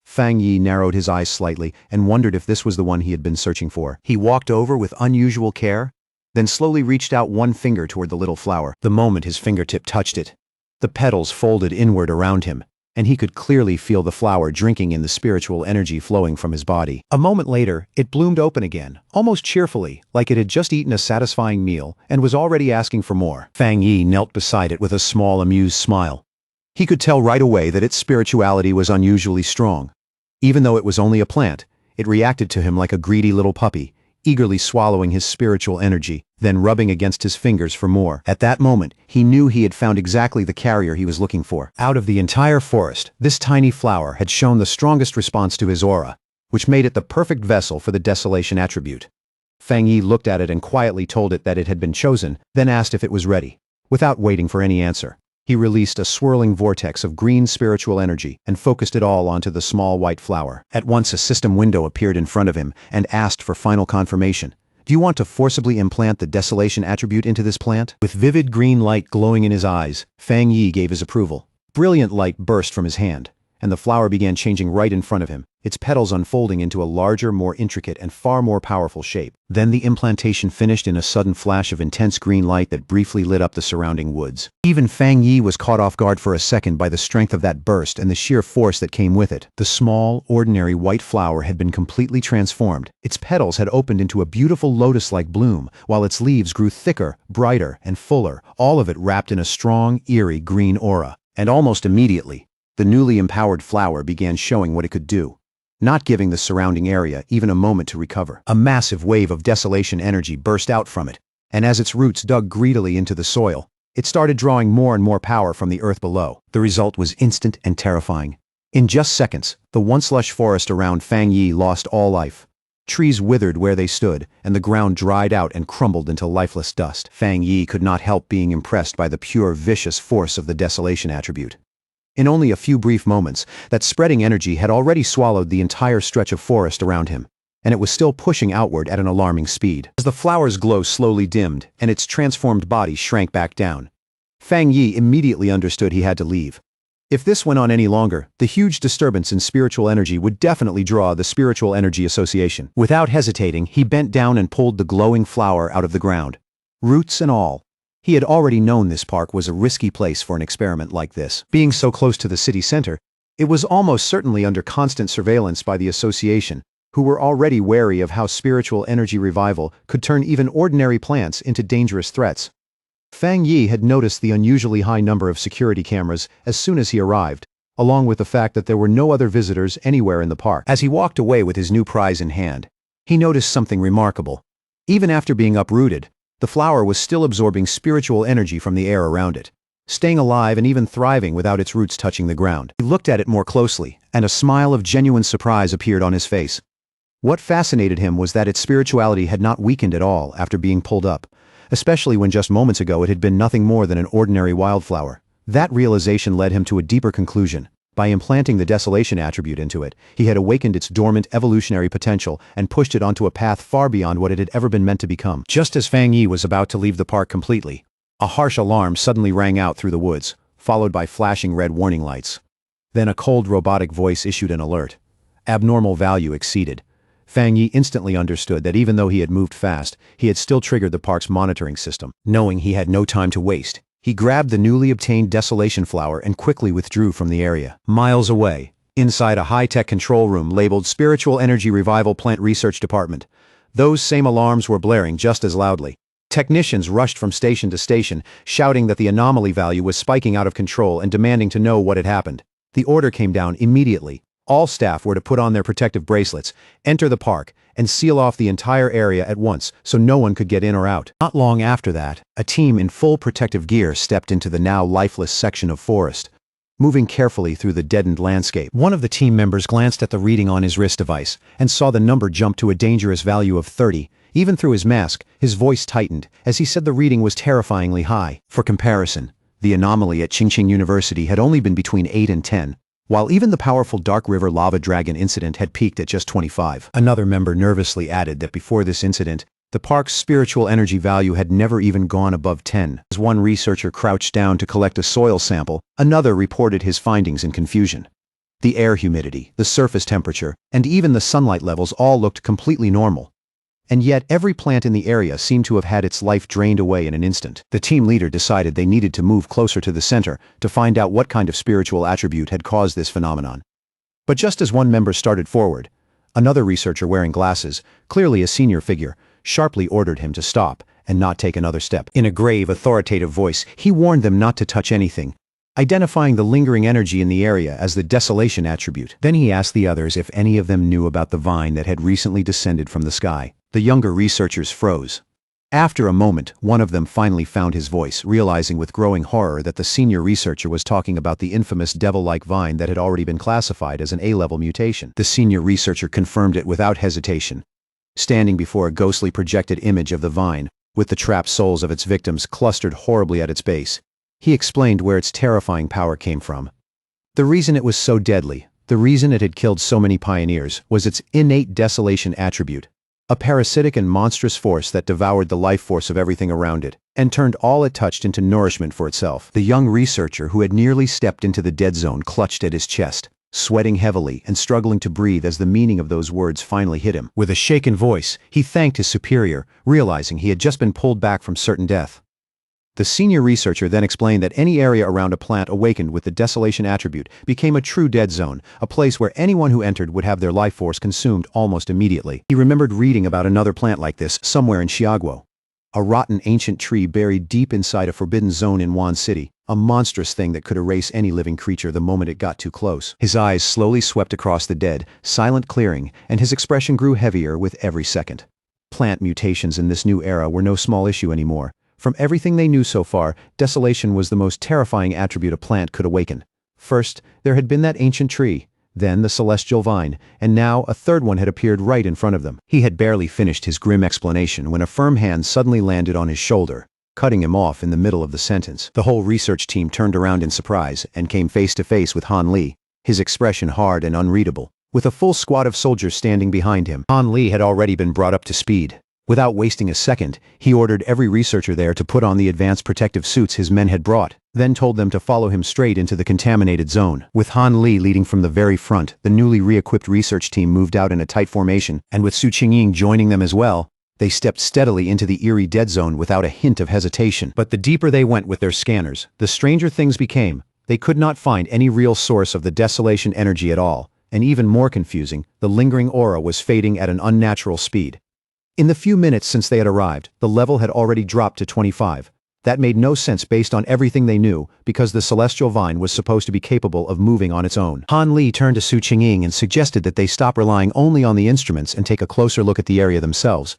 Fang Yi narrowed his eyes slightly and wondered if this was the one he had been searching for. He walked over with unusual care, then slowly reached out one finger toward the little flower. The moment his fingertip touched it, the petals folded inward around him, and he could clearly feel the flower drinking in the spiritual energy flowing from his body. A moment later, it bloomed open again, almost cheerfully, like it had just eaten a satisfying meal and was already asking for more. Fang Yi knelt beside it with a small, amused smile. He could tell right away that its spirituality was unusually strong. Even though it was only a plant, it reacted to him like a greedy little puppy, eagerly swallowing his spiritual energy, then rubbing against his fingers for more. At that moment, he knew he had found exactly the carrier he was looking for. Out of the entire forest, this tiny flower had shown the strongest response to his aura, which made it the perfect vessel for the desolation attribute. Fang Yi looked at it and quietly told it that it had been chosen, then asked if it was ready. Without waiting for any answer, he released a swirling vortex of green spiritual energy and focused it all onto the small white flower. At once a system window appeared in front of him and asked for final confirmation. Do you want to forcibly implant the desolation attribute into this plant? With vivid green light glowing in his eyes, Fang Yi gave his approval. Brilliant light burst from his hand, and the flower began changing right in front of him, its petals unfolding into a larger, more intricate, and far more powerful shape. Then the implantation finished in a sudden flash of intense green light that briefly lit up the surrounding woods. Even Fang Yi was caught off guard for a second by the strength of that burst and the sheer force that came with it. The small, ordinary white flower had been completely transformed. Its petals had opened into a beautiful lotus-like bloom, while its leaves grew thicker, brighter, and fuller, all of it wrapped in a strong, eerie green aura. And almost immediately, the newly empowered flower began showing what it could do, not giving the surrounding area even a moment to recover. A massive wave of desolation energy burst out from it, and as its roots dug greedily into the soil, it started drawing more and more power from the earth below. The result was instant and terrifying. In just seconds, the once lush forest around Fang Yi lost all life. Trees withered where they stood, and the ground dried out and crumbled into lifeless dust. Fang Yi could not help being impressed by the pure, vicious force of the desolation attribute. In only a few brief moments, that spreading energy had already swallowed the entire stretch of forest around him, and it was still pushing outward at an alarming speed. As the flower's glow slowly dimmed, and its transformed body shrank back down, Fang Yi immediately understood he had to leave. If this went on any longer, the huge disturbance in spiritual energy would definitely draw the Spiritual Energy Association. Without hesitating, he bent down and pulled the glowing flower out of the ground, roots and all. He had already known this park was a risky place for an experiment like this. Being so close to the city center, it was almost certainly under constant surveillance by the association, who were already wary of how spiritual energy revival could turn even ordinary plants into dangerous threats. Fang Yi had noticed the unusually high number of security cameras as soon as he arrived, along with the fact that there were no other visitors anywhere in the park. As he walked away with his new prize in hand, he noticed something remarkable. Even after being uprooted, the flower was still absorbing spiritual energy from the air around it, staying alive and even thriving without its roots touching the ground. He looked at it more closely, and a smile of genuine surprise appeared on his face. What fascinated him was that its spirituality had not weakened at all after being pulled up, especially when just moments ago it had been nothing more than an ordinary wildflower. That realization led him to a deeper conclusion. By implanting the desolation attribute into it, he had awakened its dormant evolutionary potential and pushed it onto a path far beyond what it had ever been meant to become. Just as Fang Yi was about to leave the park completely, a harsh alarm suddenly rang out through the woods, followed by flashing red warning lights. Then a cold robotic voice issued an alert. Abnormal value exceeded. Fang Yi instantly understood that even though he had moved fast, he had still triggered the park's monitoring system. Knowing he had no time to waste, he grabbed the newly obtained desolation flower and quickly withdrew from the area. Miles away, inside a high-tech control room labeled Spiritual Energy Revival Plant Research Department, those same alarms were blaring just as loudly. Technicians rushed from station to station, shouting that the anomaly value was spiking out of control and demanding to know what had happened. The order came down immediately. All staff were to put on their protective bracelets, enter the park, and seal off the entire area at once so no one could get in or out. Not long after that, a team in full protective gear stepped into the now lifeless section of forest, moving carefully through the deadened landscape. One of the team members glanced at the reading on his wrist device and saw the number jump to a dangerous value of 30. Even through his mask, his voice tightened as he said the reading was terrifyingly high. For comparison, the anomaly at Qingqing University had only been between 8 and 10. While even the powerful Dark River Lava Dragon incident had peaked at just 25. Another member nervously added that before this incident, the park's spiritual energy value had never even gone above 10. As one researcher crouched down to collect a soil sample, another reported his findings in confusion. The air humidity, the surface temperature, and even the sunlight levels all looked completely normal. And yet every plant in the area seemed to have had its life drained away in an instant. The team leader decided they needed to move closer to the center to find out what kind of spiritual attribute had caused this phenomenon. But just as one member started forward, another researcher wearing glasses, clearly a senior figure, sharply ordered him to stop and not take another step. In a grave, authoritative voice, he warned them not to touch anything, identifying the lingering energy in the area as the desolation attribute. Then he asked the others if any of them knew about the vine that had recently descended from the sky. The younger researchers froze. After a moment, one of them finally found his voice, realizing with growing horror that the senior researcher was talking about the infamous devil-like vine that had already been classified as an A-level mutation. The senior researcher confirmed it without hesitation, standing before a ghostly projected image of the vine, with the trapped souls of its victims clustered horribly at its base. He explained where its terrifying power came from. The reason it was so deadly, the reason it had killed so many pioneers, was its innate desolation attribute. A parasitic and monstrous force that devoured the life force of everything around it, and turned all it touched into nourishment for itself. The young researcher who had nearly stepped into the dead zone clutched at his chest, sweating heavily and struggling to breathe as the meaning of those words finally hit him. With a shaken voice, he thanked his superior, realizing he had just been pulled back from certain death. The senior researcher then explained that any area around a plant awakened with the desolation attribute became a true dead zone, a place where anyone who entered would have their life force consumed almost immediately. He remembered reading about another plant like this somewhere in Xiaguo. A rotten ancient tree buried deep inside a forbidden zone in Wan City, a monstrous thing that could erase any living creature the moment it got too close. His eyes slowly swept across the dead, silent clearing, and his expression grew heavier with every second. Plant mutations in this new era were no small issue anymore. From everything they knew so far, desolation was the most terrifying attribute a plant could awaken. First, there had been that ancient tree. then the celestial vine, and now a third one had appeared right in front of them. He had barely finished his grim explanation when a firm hand suddenly landed on his shoulder, cutting him off in the middle of the sentence. The whole research team turned around in surprise and came face to face with Han Li, his expression hard and unreadable, with a full squad of soldiers standing behind him. Han Li had already been brought up to speed. Without wasting a second, he ordered every researcher there to put on the advanced protective suits his men had brought, then told them to follow him straight into the contaminated zone. With Han Li leading from the very front, the newly re-equipped research team moved out in a tight formation, and with Su Qingying joining them as well, they stepped steadily into the eerie dead zone without a hint of hesitation. But the deeper they went with their scanners, the stranger things became. They could not find any real source of the desolation energy at all, and even more confusing, the lingering aura was fading at an unnatural speed. In the few minutes since they had arrived, the level had already dropped to 25. That made no sense based on everything they knew, because the celestial vine was supposed to be capable of moving on its own. Han Li turned to Su Qingying and suggested that they stop relying only on the instruments and take a closer look at the area themselves.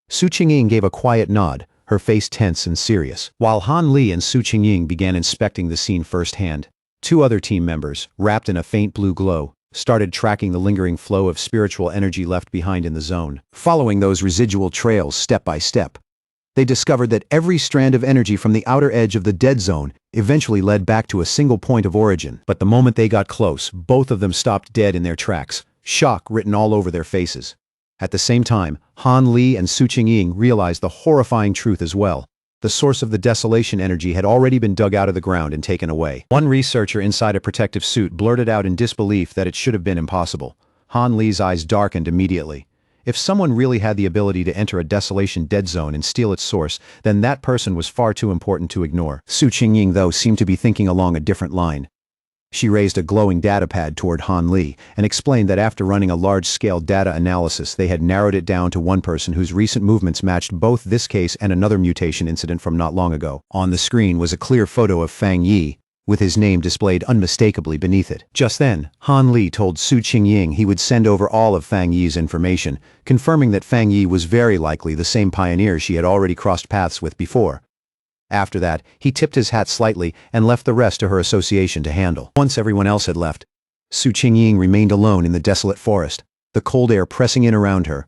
Su Qingying gave a quiet nod, her face tense and serious. While Han Li and Su Qingying began inspecting the scene firsthand, two other team members, wrapped in a faint blue glow, started tracking the lingering flow of spiritual energy left behind in the zone. Following those residual trails step by step, they discovered that every strand of energy from the outer edge of the dead zone eventually led back to a single point of origin. But the moment they got close, both of them stopped dead in their tracks, shock written all over their faces. At the same time, Han Li and Su Qingying realized the horrifying truth as well. The source of the desolation energy had already been dug out of the ground and taken away. One researcher inside a protective suit blurted out in disbelief that it should have been impossible. Han Li's eyes darkened immediately. If someone really had the ability to enter a desolation dead zone and steal its source, then that person was far too important to ignore. Su Qingying, though, seemed to be thinking along a different line. She raised a glowing datapad toward Han Li and explained that after running a large-scale data analysis, they had narrowed it down to one person whose recent movements matched both this case and another mutation incident from not long ago. On the screen was a clear photo of Fang Yi, with his name displayed unmistakably beneath it. Just then, Han Li told Su Qingying he would send over all of Fang Yi's information, confirming that Fang Yi was very likely the same pioneer she had already crossed paths with before. After that, he tipped his hat slightly and left the rest to her association to handle. Once everyone else had left, Su Qingying remained alone in the desolate forest, the cold air pressing in around her.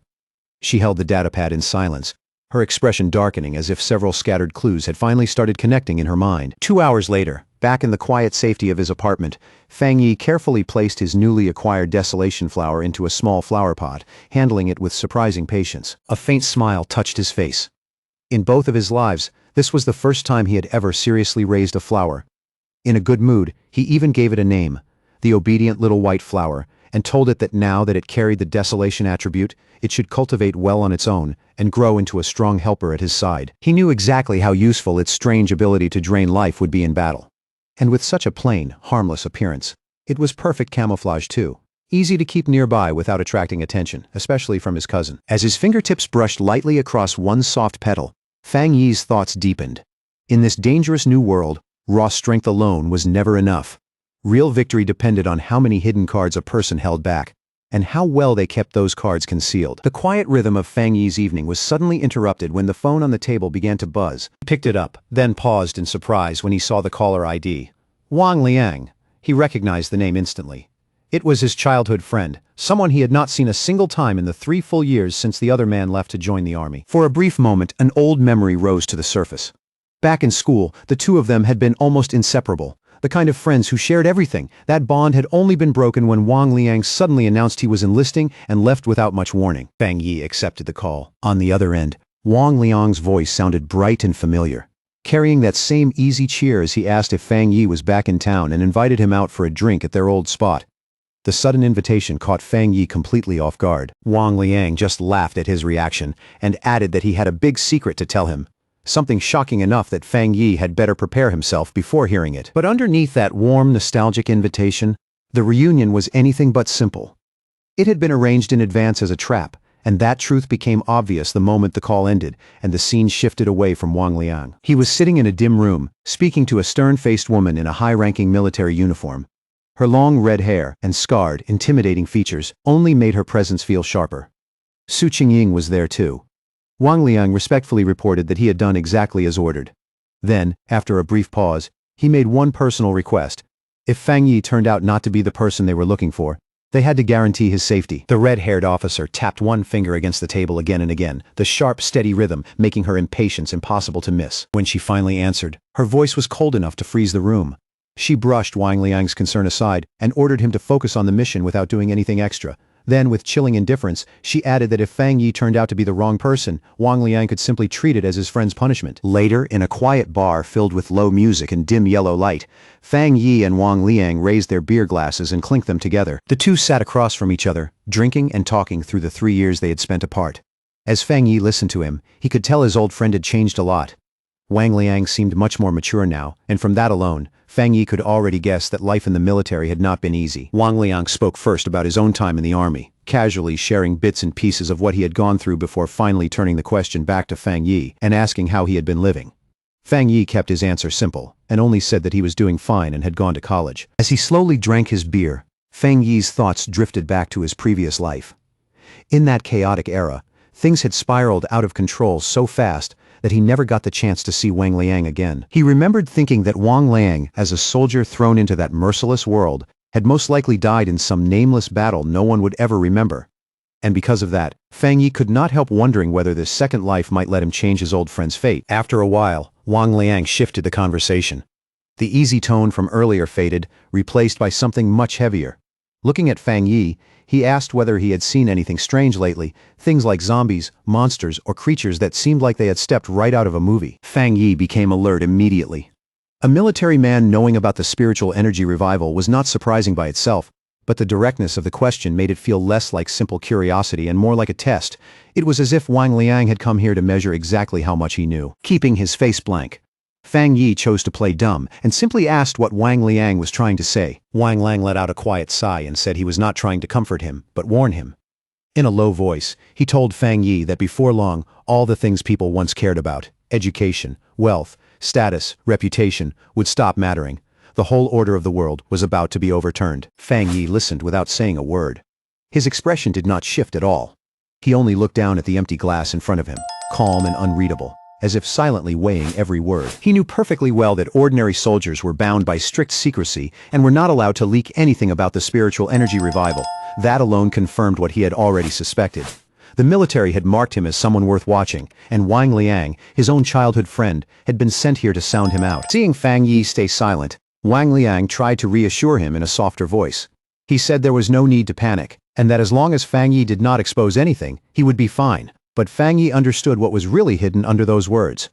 She held the datapad in silence, her expression darkening as if several scattered clues had finally started connecting in her mind. 2 hours later, back in the quiet safety of his apartment, Fang Yi carefully placed his newly acquired desolation flower into a small flower pot, handling it with surprising patience. A faint smile touched his face. In both of his lives, this was the first time he had ever seriously raised a flower. In a good mood, he even gave it a name, the obedient little white flower, and told it that now that it carried the desolation attribute, it should cultivate well on its own and grow into a strong helper at his side. He knew exactly how useful its strange ability to drain life would be in battle. And with such a plain, harmless appearance, it was perfect camouflage too. Easy to keep nearby without attracting attention, especially from his cousin. As his fingertips brushed lightly across one soft petal, Fang Yi's thoughts deepened. In this dangerous new world, raw strength alone was never enough. Real victory depended on how many hidden cards a person held back, and how well they kept those cards concealed. The quiet rhythm of Fang Yi's evening was suddenly interrupted when the phone on the table began to buzz. He picked it up, then paused in surprise when he saw the caller ID. Wang Liang. He recognized the name instantly. It was his childhood friend, someone he had not seen a single time in the 3 full years since the other man left to join the army. For a brief moment, an old memory rose to the surface. Back in school, the two of them had been almost inseparable, the kind of friends who shared everything. That bond had only been broken when Wang Liang suddenly announced he was enlisting and left without much warning. Fang Yi accepted the call. On the other end, Wang Liang's voice sounded bright and familiar, carrying that same easy cheer as he asked if Fang Yi was back in town and invited him out for a drink at their old spot. The sudden invitation caught Fang Yi completely off guard. Wang Liang just laughed at his reaction and added that he had a big secret to tell him. Something shocking enough that Fang Yi had better prepare himself before hearing it. But underneath that warm, nostalgic invitation, the reunion was anything but simple. It had been arranged in advance as a trap, and that truth became obvious the moment the call ended and the scene shifted away from Wang Liang. He was sitting in a dim room, speaking to a stern-faced woman in a high-ranking military uniform. Her long red hair and scarred, intimidating features only made her presence feel sharper. Su Qingying was there too. Wang Liang respectfully reported that he had done exactly as ordered. Then, after a brief pause, he made one personal request. If Fang Yi turned out not to be the person they were looking for, They had to guarantee his safety. The red-haired officer tapped one finger against the table again and again, the sharp, steady rhythm making her impatience impossible to miss. When she finally answered, her voice was cold enough to freeze the room. She brushed Wang Liang's concern aside and ordered him to focus on the mission without doing anything extra. Then, with chilling indifference, she added that if Fang Yi turned out to be the wrong person, Wang Liang could simply treat it as his friend's punishment. Later, in a quiet bar filled with low music and dim yellow light, Fang Yi and Wang Liang raised their beer glasses and clinked them together. The two sat across from each other, drinking and talking through the 3 years they had spent apart. As Fang Yi listened to him, he could tell his old friend had changed a lot. Wang Liang seemed much more mature now, and from that alone, Fang Yi could already guess that life in the military had not been easy. Wang Liang spoke first about his own time in the army, casually sharing bits and pieces of what he had gone through before finally turning the question back to Fang Yi and asking how he had been living. Fang Yi kept his answer simple, and only said that he was doing fine and had gone to college. As he slowly drank his beer, Fang Yi's thoughts drifted back to his previous life. In that chaotic era, things had spiraled out of control so fast that he never got the chance to see Wang Liang again. He remembered thinking that Wang Liang, as a soldier thrown into that merciless world, had most likely died in some nameless battle no one would ever remember. And because of that, Fang Yi could not help wondering whether this second life might let him change his old friend's fate. After a while, Wang Liang shifted the conversation. The easy tone from earlier faded, replaced by something much heavier. Looking at Fang Yi, he asked whether he had seen anything strange lately, things like zombies, monsters, or creatures that seemed like they had stepped right out of a movie. Fang Yi became alert immediately. A military man knowing about the spiritual energy revival was not surprising by itself, but the directness of the question made it feel less like simple curiosity and more like a test. It was as if Wang Liang had come here to measure exactly how much he knew. Keeping his face blank, Fang Yi chose to play dumb and simply asked what Wang Liang was trying to say. Wang Liang let out a quiet sigh and said he was not trying to comfort him, but warn him. In a low voice, he told Fang Yi that before long, all the things people once cared about, education, wealth, status, reputation, would stop mattering. The whole order of the world was about to be overturned. Fang Yi listened without saying a word. His expression did not shift at all. He only looked down at the empty glass in front of him, calm and unreadable, as if silently weighing every word. He knew perfectly well that ordinary soldiers were bound by strict secrecy and were not allowed to leak anything about the spiritual energy revival. That alone confirmed what he had already suspected. The military had marked him as someone worth watching, and Wang Liang, his own childhood friend, had been sent here to sound him out. Seeing Fang Yi stay silent, Wang Liang tried to reassure him in a softer voice. He said there was no need to panic, and that as long as Fang Yi did not expose anything, he would be fine. But Fang Yi understood what was really hidden under those words.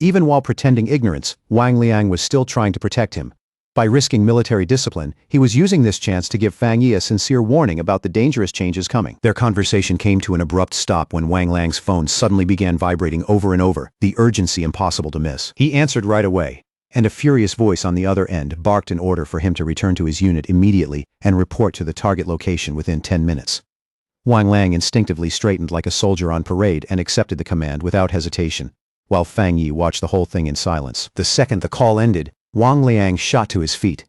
Even while pretending ignorance, Wang Liang was still trying to protect him. By risking military discipline, he was using this chance to give Fang Yi a sincere warning about the dangerous changes coming. Their conversation came to an abrupt stop when Wang Liang's phone suddenly began vibrating over and over, the urgency impossible to miss. He answered right away, and a furious voice on the other end barked an order for him to return to his unit immediately and report to the target location within 10 minutes. Wang Liang instinctively straightened like a soldier on parade and accepted the command without hesitation, while Fang Yi watched the whole thing in silence. The second the call ended, Wang Liang shot to his feet.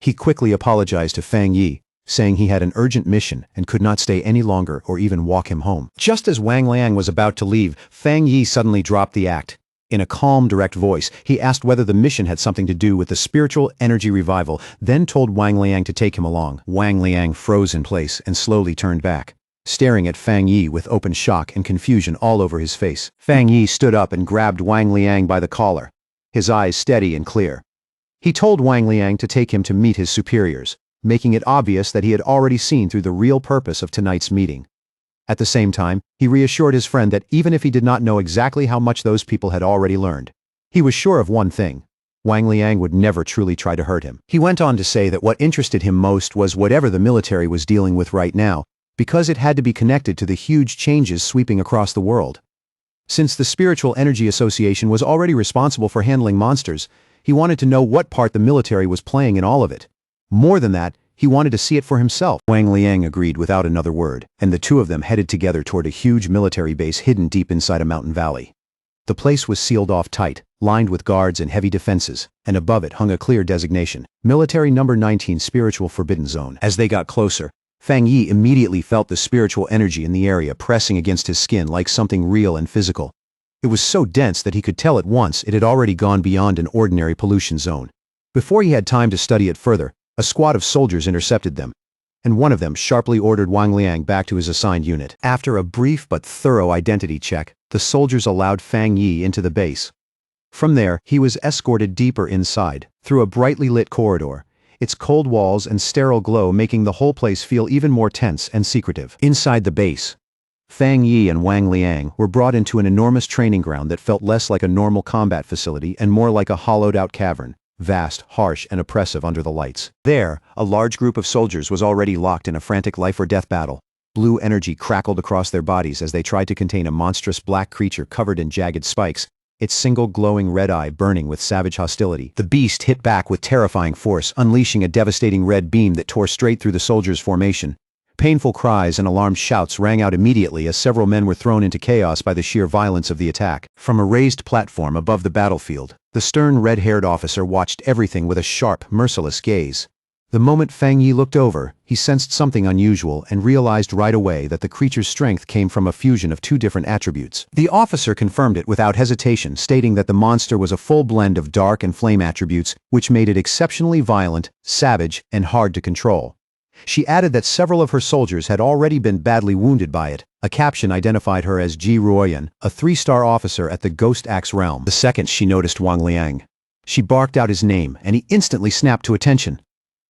He quickly apologized to Fang Yi, saying he had an urgent mission and could not stay any longer or even walk him home. Just as Wang Liang was about to leave, Fang Yi suddenly dropped the act. In a calm, direct voice, he asked whether the mission had something to do with the spiritual energy revival, then told Wang Liang to take him along. Wang Liang froze in place and slowly turned back, staring at Fang Yi with open shock and confusion all over his face. Fang Yi stood up and grabbed Wang Liang by the collar, his eyes steady and clear. He told Wang Liang to take him to meet his superiors, making it obvious that he had already seen through the real purpose of tonight's meeting. At the same time, he reassured his friend that even if he did not know exactly how much those people had already learned, he was sure of one thing: Wang Liang would never truly try to hurt him. He went on to say that what interested him most was whatever the military was dealing with right now, because it had to be connected to the huge changes sweeping across the world. Since the Spiritual Energy Association was already responsible for handling monsters, he wanted to know what part the military was playing in all of it. More than that, he wanted to see it for himself. Wang Liang agreed without another word, and the two of them headed together toward a huge military base hidden deep inside a mountain valley. The place was sealed off tight, lined with guards and heavy defenses, and above it hung a clear designation: Military Number 19 Spiritual Forbidden Zone. As they got closer, Fang Yi immediately felt the spiritual energy in the area pressing against his skin like something real and physical. It was so dense that he could tell at once it had already gone beyond an ordinary pollution zone. Before he had time to study it further, a squad of soldiers intercepted them. and one of them sharply ordered Wang Liang back to his assigned unit. After a brief but thorough identity check, the soldiers allowed Fang Yi into the base. From there, he was escorted deeper inside, through a brightly lit corridor, its cold walls and sterile glow making the whole place feel even more tense and secretive. Inside the base, Fang Yi and Wang Liang were brought into an enormous training ground that felt less like a normal combat facility and more like a hollowed-out cavern, vast, harsh, and oppressive under the lights. There, a large group of soldiers was already locked in a frantic life-or-death battle. Blue energy crackled across their bodies as they tried to contain a monstrous black creature covered in jagged spikes, its single glowing red eye burning with savage hostility. The beast hit back with terrifying force, unleashing a devastating red beam that tore straight through the soldiers' formation. Painful cries and alarmed shouts rang out immediately as several men were thrown into chaos by the sheer violence of the attack. From a raised platform above the battlefield, the stern red-haired officer watched everything with a sharp, merciless gaze. The moment Fang Yi looked over, he sensed something unusual and realized right away that the creature's strength came from a fusion of two different attributes. The officer confirmed it without hesitation, stating that the monster was a full blend of dark and flame attributes, which made it exceptionally violent, savage, and hard to control. She added that several of her soldiers had already been badly wounded by it. A caption identified her as Ji Ruoyan, a 3-star officer at the Ghost Axe realm. The second she noticed Wang Liang, she barked out his name, and he instantly snapped to attention.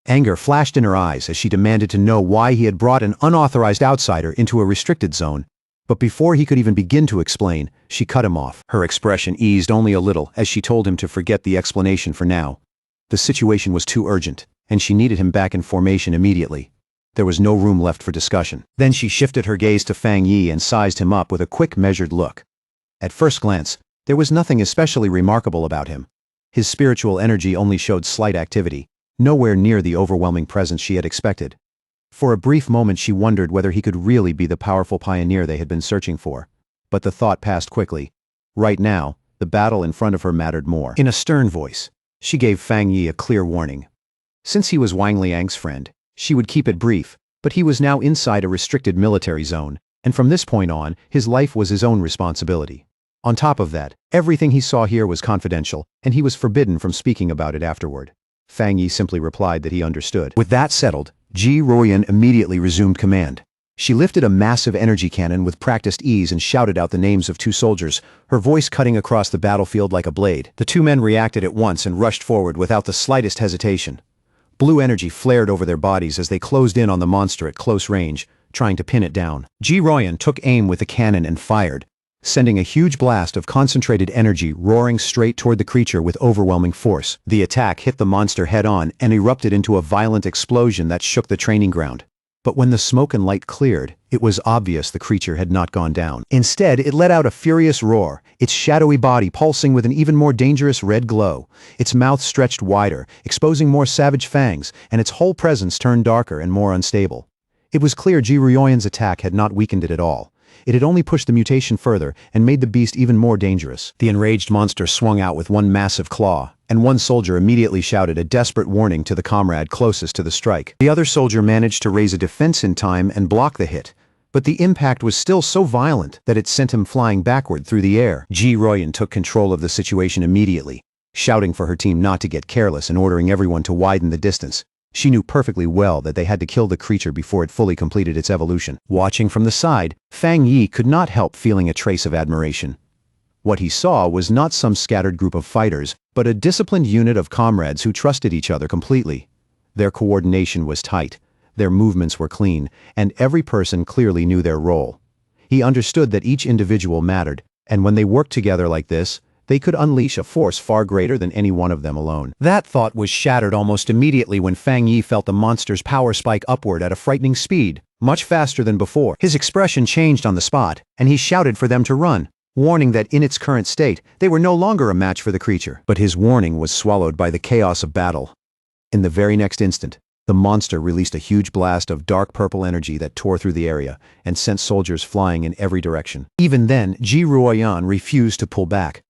Anger flashed in her eyes as she demanded to know why he had brought an unauthorized outsider into a restricted zone. But before he could even begin to explain, she cut him off. Her expression eased only a little as she told him to forget the explanation for now. The situation was too urgent, and she needed him back in formation immediately. There was no room left for discussion. Then she shifted her gaze to Fang Yi and sized him up with a quick, measured look. At first glance, there was nothing especially remarkable about him. His spiritual energy only showed slight activity, nowhere near the overwhelming presence she had expected. For a brief moment she wondered whether he could really be the powerful pioneer they had been searching for. But the thought passed quickly. Right now, the battle in front of her mattered more. In a stern voice, she gave Fang Yi a clear warning. Since he was Wang Liang's friend, she would keep it brief, but he was now inside a restricted military zone, and from this point on, his life was his own responsibility. On top of that, everything he saw here was confidential, and he was forbidden from speaking about it afterward. Fang Yi simply replied that he understood. With that settled, Ji Ruoyan immediately resumed command. She lifted a massive energy cannon with practiced ease and shouted out the names of 2 soldiers, her voice cutting across the battlefield like a blade. The 2 men reacted at once and rushed forward without the slightest hesitation. Blue energy flared over their bodies as they closed in on the monster at close range, trying to pin it down. Ji Ruoyan took aim with the cannon and fired, sending a huge blast of concentrated energy roaring straight toward the creature with overwhelming force. The attack hit the monster head-on and erupted into a violent explosion that shook the training ground. But when the smoke and light cleared, it was obvious the creature had not gone down. Instead, it let out a furious roar, its shadowy body pulsing with an even more dangerous red glow. Its mouth stretched wider, exposing more savage fangs, and its whole presence turned darker and more unstable. It was clear Ji Ruoyan's attack had not weakened it at all. It had only pushed the mutation further and made the beast even more dangerous. The enraged monster swung out with one massive claw, and one soldier immediately shouted a desperate warning to the comrade closest to the strike. The other soldier managed to raise a defense in time and block the hit, but the impact was still so violent that it sent him flying backward through the air. Ji Ruoyan took control of the situation immediately, shouting for her team not to get careless and ordering everyone to widen the distance. She knew perfectly well that they had to kill the creature before it fully completed its evolution. Watching from the side, Fang Yi could not help feeling a trace of admiration. What he saw was not some scattered group of fighters, but a disciplined unit of comrades who trusted each other completely. Their coordination was tight, their movements were clean, and every person clearly knew their role. He understood that each individual mattered, and when they worked together like this, they could unleash a force far greater than any one of them alone. That thought was shattered almost immediately when Fang Yi felt the monster's power spike upward at a frightening speed, much faster than before. His expression changed on the spot, and he shouted for them to run, warning that in its current state, they were no longer a match for the creature. But his warning was swallowed by the chaos of battle. In the very next instant, the monster released a huge blast of dark purple energy that tore through the area and sent soldiers flying in every direction. Even then, Ji Ruoyan refused to pull back.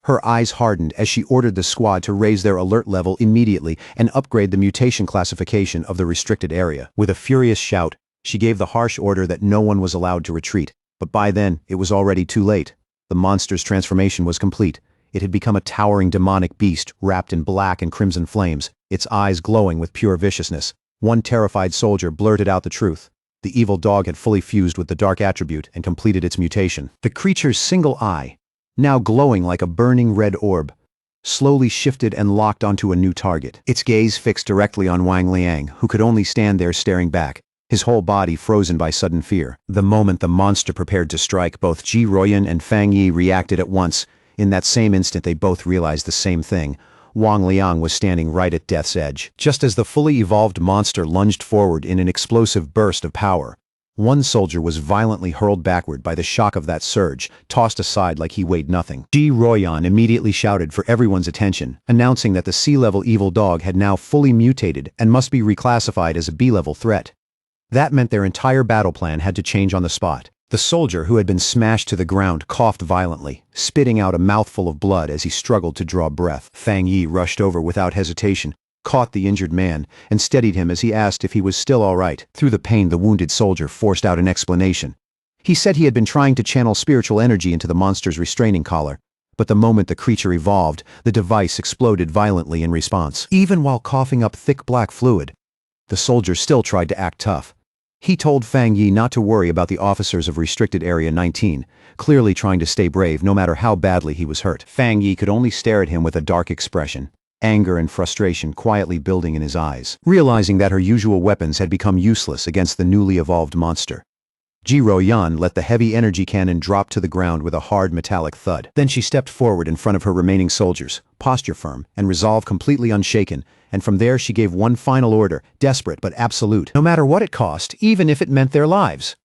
Her eyes hardened as she ordered the squad to raise their alert level immediately and upgrade the mutation classification of the restricted area. With a furious shout, she gave the harsh order that no one was allowed to retreat. But by then, it was already too late. The monster's transformation was complete. It had become a towering demonic beast wrapped in black and crimson flames, its eyes glowing with pure viciousness. One terrified soldier blurted out the truth. The evil dog had fully fused with the dark attribute and completed its mutation. The creature's single eye, now glowing like a burning red orb, slowly shifted and locked onto a new target. Its gaze fixed directly on Wang Liang, who could only stand there staring back, his whole body frozen by sudden fear. The moment the monster prepared to strike, both Ji Ruoyan and Fang Yi reacted at once. In that same instant they both realized the same thing. Wang Liang was standing right at death's edge. Just as the fully evolved monster lunged forward in an explosive burst of power, one soldier was violently hurled backward by the shock of that surge, tossed aside like he weighed nothing. Ji Ruoyan immediately shouted for everyone's attention, announcing that the C-level evil dog had now fully mutated and must be reclassified as a B-level threat. That meant their entire battle plan had to change on the spot. The soldier, who had been smashed to the ground, coughed violently, spitting out a mouthful of blood as he struggled to draw breath. Fang Yi rushed over without hesitation, caught the injured man, and steadied him as he asked if he was still all right. Through the pain, the wounded soldier forced out an explanation. He said he had been trying to channel spiritual energy into the monster's restraining collar, but the moment the creature evolved, the device exploded violently in response. Even while coughing up thick black fluid, the soldier still tried to act tough. He told Fang Yi not to worry about the officers of Restricted Area 19, clearly trying to stay brave no matter how badly he was hurt. Fang Yi could only stare at him with a dark expression, anger and frustration quietly building in his eyes. Realizing that her usual weapons had become useless against the newly evolved monster, Ji Ruoyan let the heavy energy cannon drop to the ground with a hard metallic thud. Then she stepped forward in front of her remaining soldiers, posture firm and resolve completely unshaken, and from there she gave one final order, desperate but absolute. No matter what it cost, even if it meant their lives.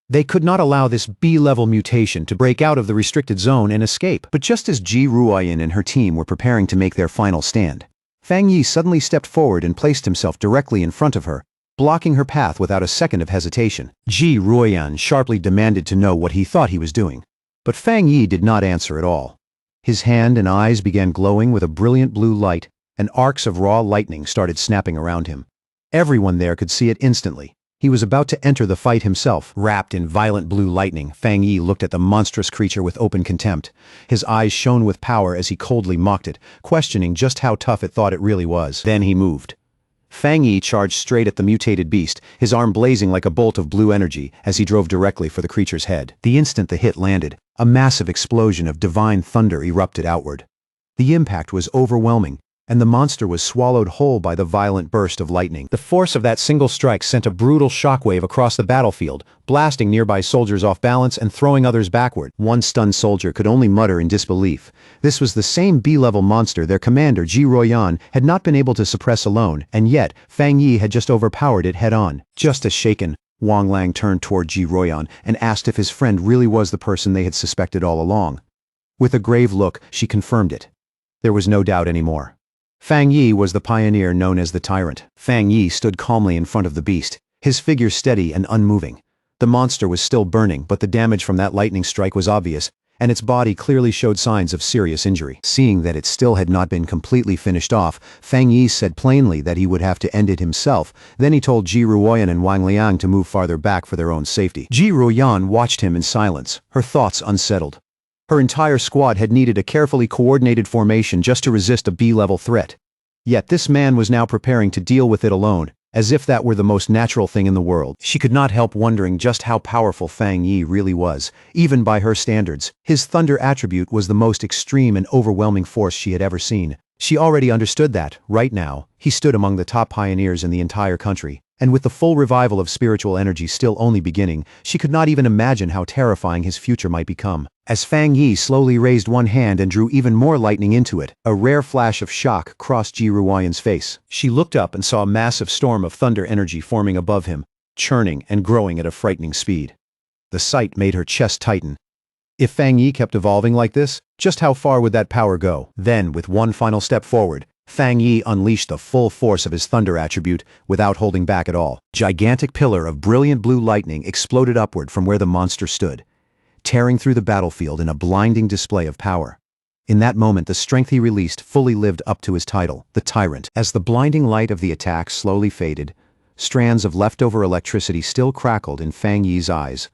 They could not allow this B-level mutation to break out of the restricted zone and escape. But just as Ji Ruoyan and her team were preparing to make their final stand, Fang Yi suddenly stepped forward and placed himself directly in front of her, blocking her path without a second of hesitation. Ji Ruoyan sharply demanded to know what he thought he was doing, but Fang Yi did not answer at all. His hand and eyes began glowing with a brilliant blue light, and arcs of raw lightning started snapping around him. Everyone there could see it instantly. He was about to enter the fight himself. Wrapped in violent blue lightning, Fang Yi looked at the monstrous creature with open contempt. His eyes shone with power as he coldly mocked it, questioning just how tough it thought it really was. Then he moved. Fang Yi charged straight at the mutated beast, his arm blazing like a bolt of blue energy as he drove directly for the creature's head. The instant the hit landed, a massive explosion of divine thunder erupted outward. The impact was overwhelming, and the monster was swallowed whole by the violent burst of lightning. The force of that single strike sent a brutal shockwave across the battlefield, blasting nearby soldiers off balance and throwing others backward. One stunned soldier could only mutter in disbelief. This was the same B-level monster their commander, Ji Ruoyan, had not been able to suppress alone, and yet Fang Yi had just overpowered it head-on. Just as shaken, Wang Lang turned toward Ji Ruoyan and asked if his friend really was the person they had suspected all along. With a grave look, she confirmed it. There was no doubt anymore. Fang Yi was the pioneer known as the Tyrant. Fang Yi stood calmly in front of the beast, his figure steady and unmoving. The monster was still burning, but the damage from that lightning strike was obvious, and its body clearly showed signs of serious injury. Seeing that it still had not been completely finished off, Fang Yi said plainly that he would have to end it himself. Then he told Ji Ruoyan and Wang Liang to move farther back for their own safety. Ji Ruoyan watched him in silence, her thoughts unsettled. Her entire squad had needed a carefully coordinated formation just to resist a B-level threat. Yet this man was now preparing to deal with it alone, as if that were the most natural thing in the world. She could not help wondering just how powerful Fang Yi really was, even by her standards. His thunder attribute was the most extreme and overwhelming force she had ever seen. She already understood that, right now, he stood among the top pioneers in the entire country. And with the full revival of spiritual energy still only beginning, she could not even imagine how terrifying his future might become. As Fang Yi slowly raised one hand and drew even more lightning into it, a rare flash of shock crossed Ji Ruoyan's face. She looked up and saw a massive storm of thunder energy forming above him, churning and growing at a frightening speed. The sight made her chest tighten. If Fang Yi kept evolving like this, just how far would that power go? Then, with one final step forward, Fang Yi unleashed the full force of his thunder attribute without holding back at all. Gigantic pillar of brilliant blue lightning exploded upward from where the monster stood, tearing through the battlefield in a blinding display of power. In that moment, the strength he released fully lived up to his title, the Tyrant. As the blinding light of the attack slowly faded, strands of leftover electricity still crackled in Fang Yi's eyes.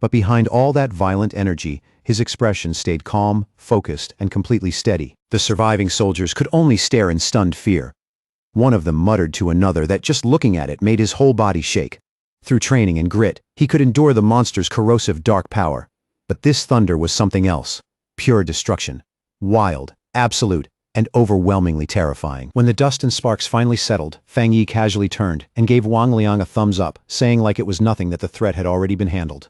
But behind all that violent energy, his expression stayed calm, focused, and completely steady. The surviving soldiers could only stare in stunned fear. One of them muttered to another that just looking at it made his whole body shake. Through training and grit, he could endure the monster's corrosive dark power. But this thunder was something else. Pure destruction. Wild, absolute, and overwhelmingly terrifying. When the dust and sparks finally settled, Fang Yi casually turned and gave Wang Liang a thumbs up, saying like it was nothing that the threat had already been handled.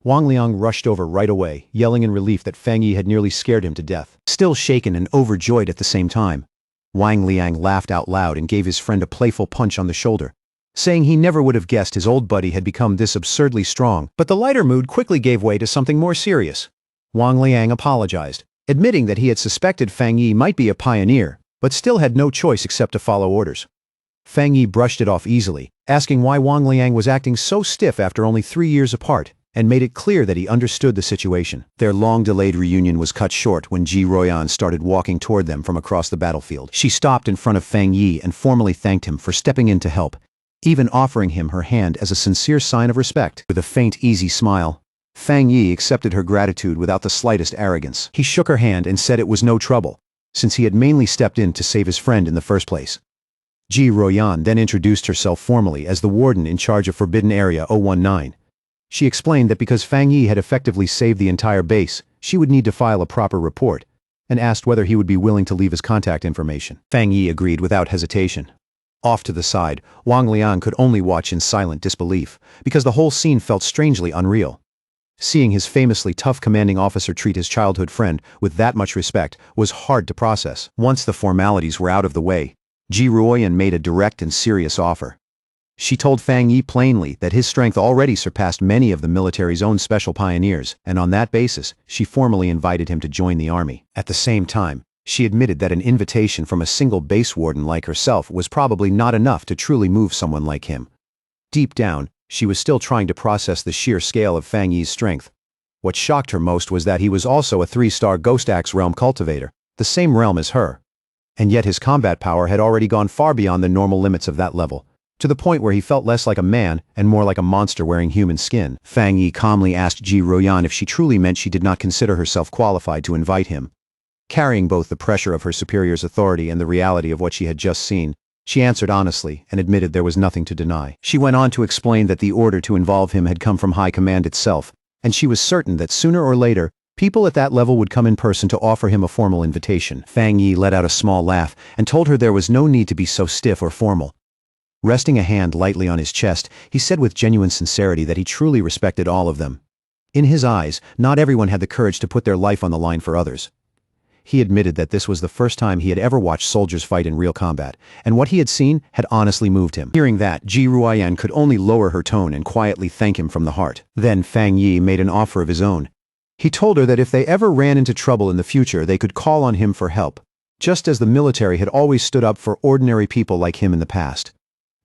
Wang Liang rushed over right away, yelling in relief that Fang Yi had nearly scared him to death. Still shaken and overjoyed at the same time, Wang Liang laughed out loud and gave his friend a playful punch on the shoulder, saying he never would have guessed his old buddy had become this absurdly strong. But the lighter mood quickly gave way to something more serious. Wang Liang apologized, admitting that he had suspected Fang Yi might be a pioneer, but still had no choice except to follow orders. Fang Yi brushed it off easily, asking why Wang Liang was acting so stiff after only 3 years apart, and made it clear that he understood the situation. Their long-delayed reunion was cut short when Ji Ruoyan started walking toward them from across the battlefield. She stopped in front of Fang Yi and formally thanked him for stepping in to help, even offering him her hand as a sincere sign of respect. With a faint, easy smile, Fang Yi accepted her gratitude without the slightest arrogance. He shook her hand and said it was no trouble, since he had mainly stepped in to save his friend in the first place. Ji Ruoyan then introduced herself formally as the warden in charge of Forbidden Area 019. She explained that because Fang Yi had effectively saved the entire base, she would need to file a proper report, and asked whether he would be willing to leave his contact information. Fang Yi agreed without hesitation. Off to the side, Wang Liang could only watch in silent disbelief, because the whole scene felt strangely unreal. Seeing his famously tough commanding officer treat his childhood friend with that much respect was hard to process. Once the formalities were out of the way, Ji Ruoyan made a direct and serious offer. She told Fang Yi plainly that his strength already surpassed many of the military's own special pioneers, and on that basis, she formally invited him to join the army. At the same time, she admitted that an invitation from a single base warden like herself was probably not enough to truly move someone like him. Deep down, she was still trying to process the sheer scale of Fang Yi's strength. What shocked her most was that he was also a 3-star Ghost Axe realm cultivator, the same realm as her. And yet his combat power had already gone far beyond the normal limits of that level, to the point where he felt less like a man and more like a monster wearing human skin. Fang Yi calmly asked Ji Ruoyan if she truly meant she did not consider herself qualified to invite him. Carrying both the pressure of her superior's authority and the reality of what she had just seen, she answered honestly and admitted there was nothing to deny. She went on to explain that the order to involve him had come from High Command itself, and she was certain that sooner or later, people at that level would come in person to offer him a formal invitation. Fang Yi let out a small laugh and told her there was no need to be so stiff or formal. Resting a hand lightly on his chest, he said with genuine sincerity that he truly respected all of them. In his eyes, not everyone had the courage to put their life on the line for others. He admitted that this was the first time he had ever watched soldiers fight in real combat, and what he had seen had honestly moved him. Hearing that, Ji Ruoyan could only lower her tone and quietly thank him from the heart. Then Fang Yi made an offer of his own. He told her that if they ever ran into trouble in the future, they could call on him for help, just as the military had always stood up for ordinary people like him in the past.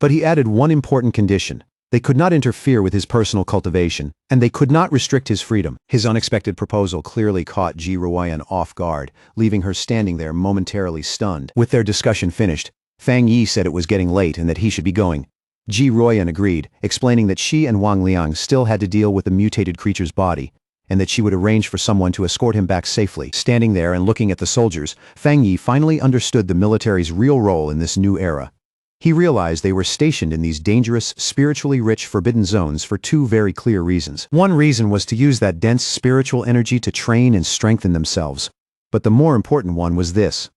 But he added one important condition. They could not interfere with his personal cultivation, and they could not restrict his freedom. His unexpected proposal clearly caught Ji Ruoyan off guard, leaving her standing there momentarily stunned. With their discussion finished, Fang Yi said it was getting late and that he should be going. Ji Ruoyan agreed, explaining that she and Wang Liang still had to deal with the mutated creature's body, and that she would arrange for someone to escort him back safely. Standing there and looking at the soldiers, Fang Yi finally understood the military's real role in this new era. He realized they were stationed in these dangerous, spiritually rich forbidden zones for 2 very clear reasons. One reason was to use that dense spiritual energy to train and strengthen themselves. But the more important one was this.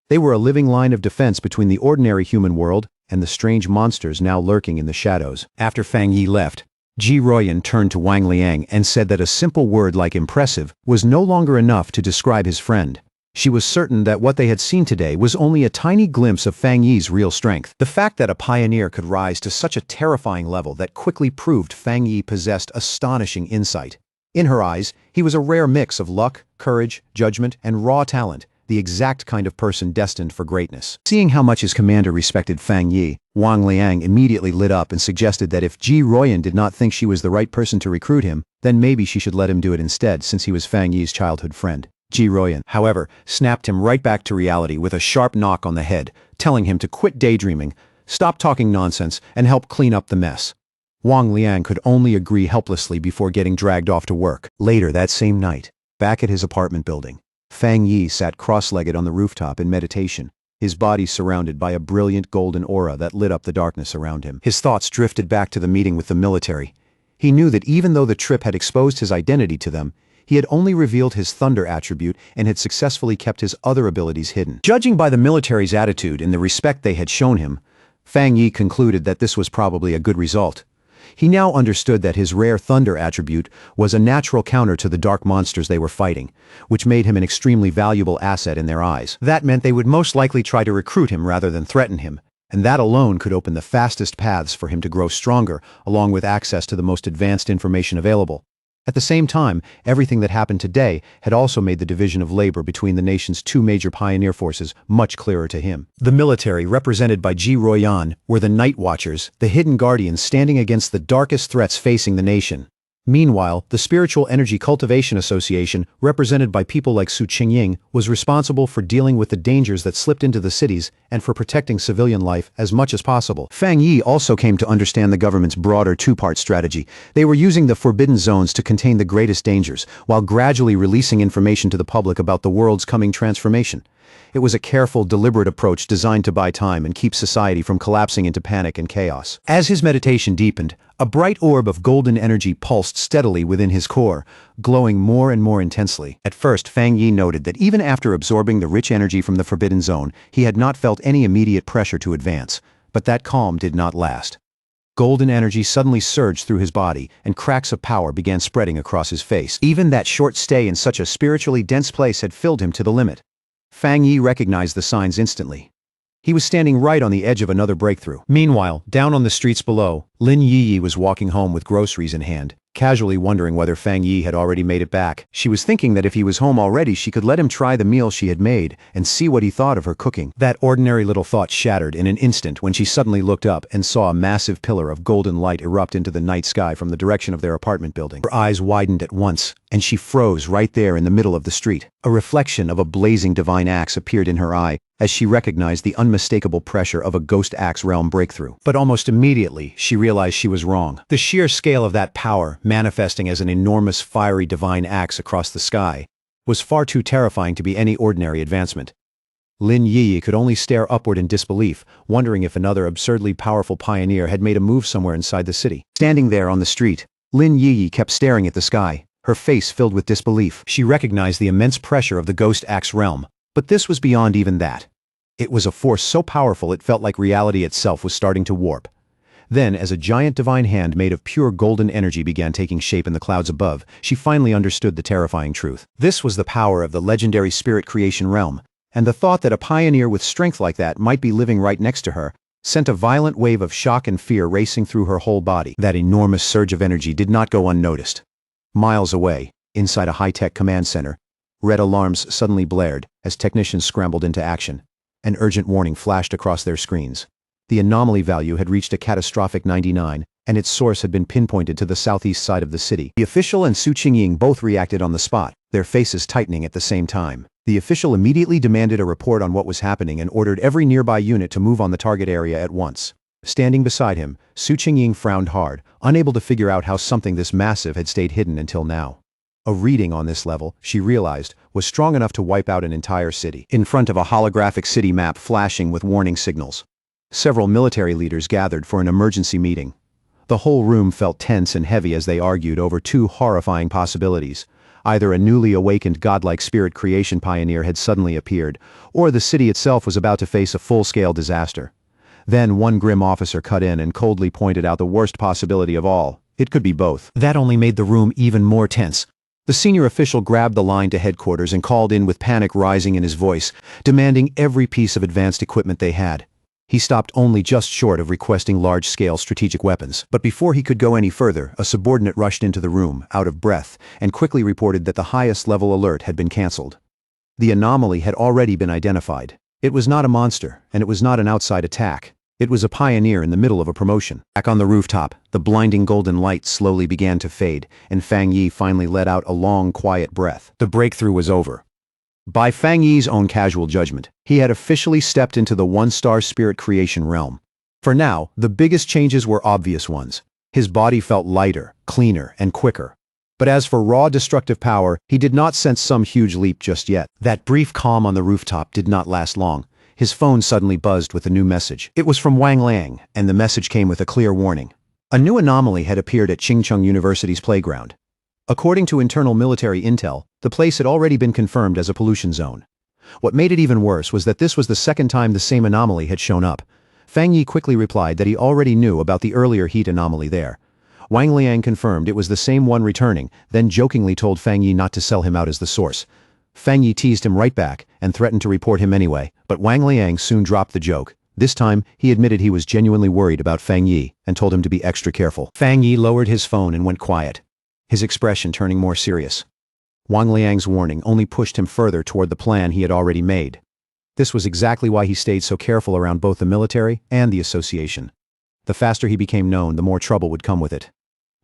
They were a living line of defense between the ordinary human world and the strange monsters now lurking in the shadows. After Fang Yi left, Ji Ruoyan turned to Wang Liang and said that a simple word like impressive was no longer enough to describe his friend. She was certain that what they had seen today was only a tiny glimpse of Fang Yi's real strength. The fact that a pioneer could rise to such a terrifying level that quickly proved Fang Yi possessed astonishing insight. In her eyes, he was a rare mix of luck, courage, judgment, and raw talent, the exact kind of person destined for greatness. Seeing how much his commander respected Fang Yi, Wang Liang immediately lit up and suggested that if Ji Ruoyan did not think she was the right person to recruit him, then maybe she should let him do it instead, since he was Fang Yi's childhood friend. Ji Ruoyan, however, snapped him right back to reality with a sharp knock on the head, telling him to quit daydreaming, stop talking nonsense, and help clean up the mess. Wang Liang could only agree helplessly before getting dragged off to work. Later that same night, back at his apartment building, Fang Yi sat cross-legged on the rooftop in meditation, his body surrounded by a brilliant golden aura that lit up the darkness around him. His thoughts drifted back to the meeting with the military. He knew that even though the trip had exposed his identity to them, he had only revealed his thunder attribute and had successfully kept his other abilities hidden. Judging by the military's attitude and the respect they had shown him, Fang Yi concluded that this was probably a good result. He now understood that his rare thunder attribute was a natural counter to the dark monsters they were fighting, which made him an extremely valuable asset in their eyes. That meant they would most likely try to recruit him rather than threaten him, and that alone could open the fastest paths for him to grow stronger, along with access to the most advanced information available. At the same time, everything that happened today had also made the division of labor between the nation's two major pioneer forces much clearer to him. The military, represented by Ji Royan, were the Night Watchers, the hidden guardians standing against the darkest threats facing the nation. Meanwhile, the Spiritual Energy Cultivation Association, represented by people like Su Qingying, was responsible for dealing with the dangers that slipped into the cities and for protecting civilian life as much as possible. Fang Yi also came to understand the government's broader two-part strategy. They were using the forbidden zones to contain the greatest dangers, while gradually releasing information to the public about the world's coming transformation. It was a careful, deliberate approach designed to buy time and keep society from collapsing into panic and chaos. As his meditation deepened, a bright orb of golden energy pulsed steadily within his core, glowing more and more intensely. At first, Fang Yi noted that even after absorbing the rich energy from the Forbidden Zone, he had not felt any immediate pressure to advance. But that calm did not last. Golden energy suddenly surged through his body, and cracks of power began spreading across his face. Even that short stay in such a spiritually dense place had filled him to the limit. Fang Yi recognized the signs instantly. He was standing right on the edge of another breakthrough. Meanwhile, down on the streets below, Lin Yi was walking home with groceries in hand, casually wondering whether Fang Yi had already made it back. She was thinking that if he was home already, she could let him try the meal she had made and see what he thought of her cooking. That ordinary little thought shattered in an instant when she suddenly looked up and saw a massive pillar of golden light erupt into the night sky from the direction of their apartment building. Her eyes widened at once, and she froze right there in the middle of the street. A reflection of a blazing divine axe appeared in her eye as she recognized the unmistakable pressure of a ghost axe realm breakthrough. But almost immediately, she realized she was wrong. The sheer scale of that power, manifesting as an enormous fiery divine axe across the sky, was far too terrifying to be any ordinary advancement. Lin Yi could only stare upward in disbelief, wondering if another absurdly powerful pioneer had made a move somewhere inside the city. Standing there on the street, Lin Yi kept staring at the sky, her face filled with disbelief. She recognized the immense pressure of the ghost axe realm, but this was beyond even that. It was a force so powerful it felt like reality itself was starting to warp. Then, as a giant divine hand made of pure golden energy began taking shape in the clouds above, she finally understood the terrifying truth. This was the power of the legendary spirit creation realm, and the thought that a pioneer with strength like that might be living right next to her sent a violent wave of shock and fear racing through her whole body. That enormous surge of energy did not go unnoticed. Miles away, inside a high-tech command center, red alarms suddenly blared as technicians scrambled into action. An urgent warning flashed across their screens. The anomaly value had reached a catastrophic 99, and its source had been pinpointed to the southeast side of the city. The official and Su Qingying both reacted on the spot, their faces tightening at the same time. The official immediately demanded a report on what was happening and ordered every nearby unit to move on the target area at once. Standing beside him, Su Qingying frowned hard, unable to figure out how something this massive had stayed hidden until now. A reading on this level, she realized, was strong enough to wipe out an entire city. In front of a holographic city map flashing with warning signals, several military leaders gathered for an emergency meeting. The whole room felt tense and heavy as they argued over two horrifying possibilities. Either a newly awakened godlike spirit creation pioneer had suddenly appeared, or the city itself was about to face a full-scale disaster. Then one grim officer cut in and coldly pointed out the worst possibility of all. It could be both. That only made the room even more tense. The senior official grabbed the line to headquarters and called in with panic rising in his voice, demanding every piece of advanced equipment they had. He stopped only just short of requesting large-scale strategic weapons. But before he could go any further, a subordinate rushed into the room, out of breath, and quickly reported that the highest-level alert had been cancelled. The anomaly had already been identified. It was not a monster, and it was not an outside attack. It was a pioneer in the middle of a promotion. Back on the rooftop, the blinding golden light slowly began to fade, and Fang Yi finally let out a long, quiet breath. The breakthrough was over. By Fang Yi's own casual judgment, he had officially stepped into the one-star spirit creation realm. For now, the biggest changes were obvious ones. His body felt lighter, cleaner, and quicker. But as for raw destructive power, he did not sense some huge leap just yet. That brief calm on the rooftop did not last long. his phone suddenly buzzed with a new message. It was from Wang Liang, and the message came with a clear warning. A new anomaly had appeared at Chingcheng University's playground. According to internal military intel, the place had already been confirmed as a pollution zone. What made it even worse was that this was the second time the same anomaly had shown up. Fang Yi quickly replied that he already knew about the earlier heat anomaly there. Wang Liang confirmed it was the same one returning, then jokingly told Fang Yi not to sell him out as the source. Fang Yi teased him right back and threatened to report him anyway, but Wang Liang soon dropped the joke. This time, he admitted he was genuinely worried about Fang Yi and told him to be extra careful. Fang Yi lowered his phone and went quiet, his expression turning more serious. Wang Liang's warning only pushed him further toward the plan he had already made. This was exactly why he stayed so careful around both the military and the association. The faster he became known, the more trouble would come with it.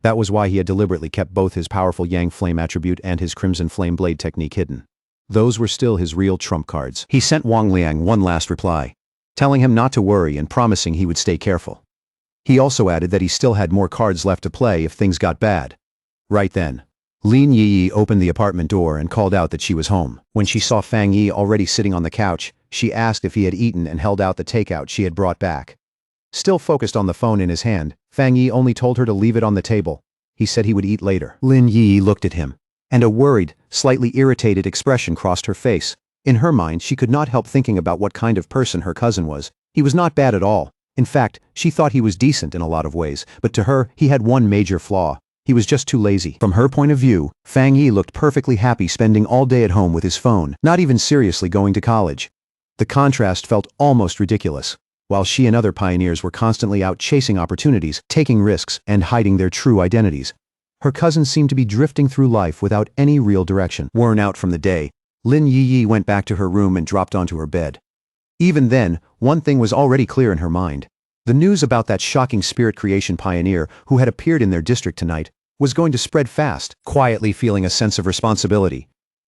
That was why he had deliberately kept both his powerful Yang Flame attribute and his Crimson Flame Blade technique hidden. Those were still his real trump cards. He sent Wang Liang one last reply, telling him not to worry and promising he would stay careful. He also added that he still had more cards left to play if things got bad. Right then, Lin Yi opened the apartment door and called out that she was home. When she saw Fang Yi already sitting on the couch, she asked if he had eaten and held out the takeout she had brought back. Still focused on the phone in his hand, Fang Yi only told her to leave it on the table. He said he would eat later. Lin Yi looked at him, and a worried, slightly irritated expression crossed her face. In her mind, she could not help thinking about what kind of person her cousin was. He was not bad at all. In fact, she thought he was decent in a lot of ways, but to her, he had one major flaw. He was just too lazy. From her point of view, Fang Yi looked perfectly happy spending all day at home with his phone, not even seriously going to college. The contrast felt almost ridiculous. While she and other pioneers were constantly out chasing opportunities, taking risks, and hiding their true identities, her cousin seemed to be drifting through life without any real direction. Worn out from the day, Lin Yi went back to her room and dropped onto her bed. Even then, one thing was already clear in her mind. The news about that shocking spirit creation pioneer who had appeared in their district tonight was going to spread fast. Quietly feeling a sense of responsibility,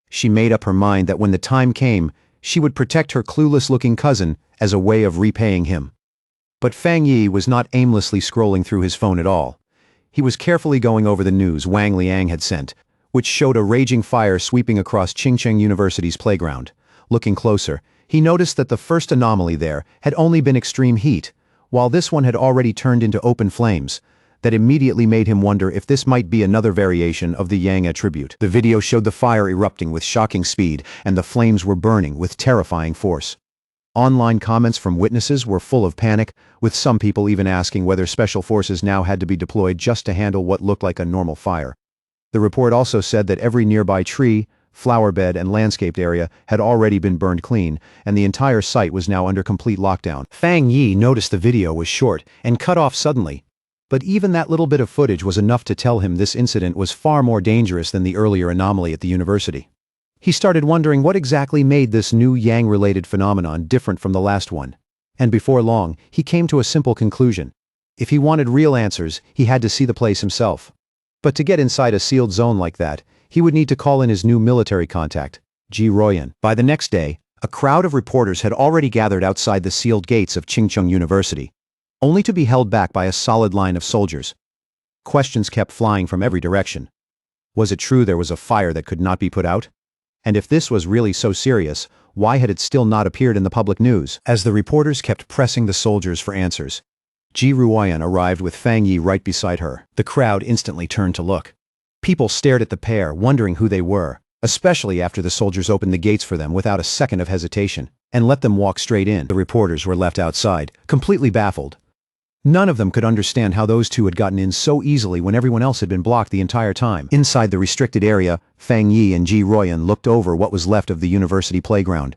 she made up her mind that when the time came, she would protect her clueless-looking cousin as a way of repaying him. But Fang Yi was not aimlessly scrolling through his phone at all. He was carefully going over the news Wang Liang had sent, which showed a raging fire sweeping across Chingcheng University's playground. Looking closer, he noticed that the first anomaly there had only been extreme heat, while this one had already turned into open flames. That immediately made him wonder if this might be another variation of the Yang attribute. The video showed the fire erupting with shocking speed, and the flames were burning with terrifying force. Online comments from witnesses were full of panic, with some people even asking whether special forces now had to be deployed just to handle what looked like a normal fire. The report also said that every nearby tree, flower bed, and landscaped area had already been burned clean, and the entire site was now under complete lockdown. Fang Yi noticed the video was short and cut off suddenly. But even that little bit of footage was enough to tell him this incident was far more dangerous than the earlier anomaly at the university. He started wondering what exactly made this new Yang-related phenomenon different from the last one. And before long, he came to a simple conclusion. If he wanted real answers, he had to see the place himself. But to get inside a sealed zone like that, he would need to call in his new military contact, Ji Royan. By the next day, a crowd of reporters had already gathered outside the sealed gates of Chingcheng University, only to be held back by a solid line of soldiers. Questions kept flying from every direction. Was it true there was a fire that could not be put out? And if this was really so serious, why had it still not appeared in the public news? As the reporters kept pressing the soldiers for answers, Ji Ruoyan arrived with Fang Yi right beside her. The crowd instantly turned to look. People stared at the pair, wondering who they were, especially after the soldiers opened the gates for them without a second of hesitation, and let them walk straight in. The reporters were left outside, completely baffled. None of them could understand how those two had gotten in so easily when everyone else had been blocked the entire time. Inside the restricted area, Fang Yi and Ji Royan looked over what was left of the university playground.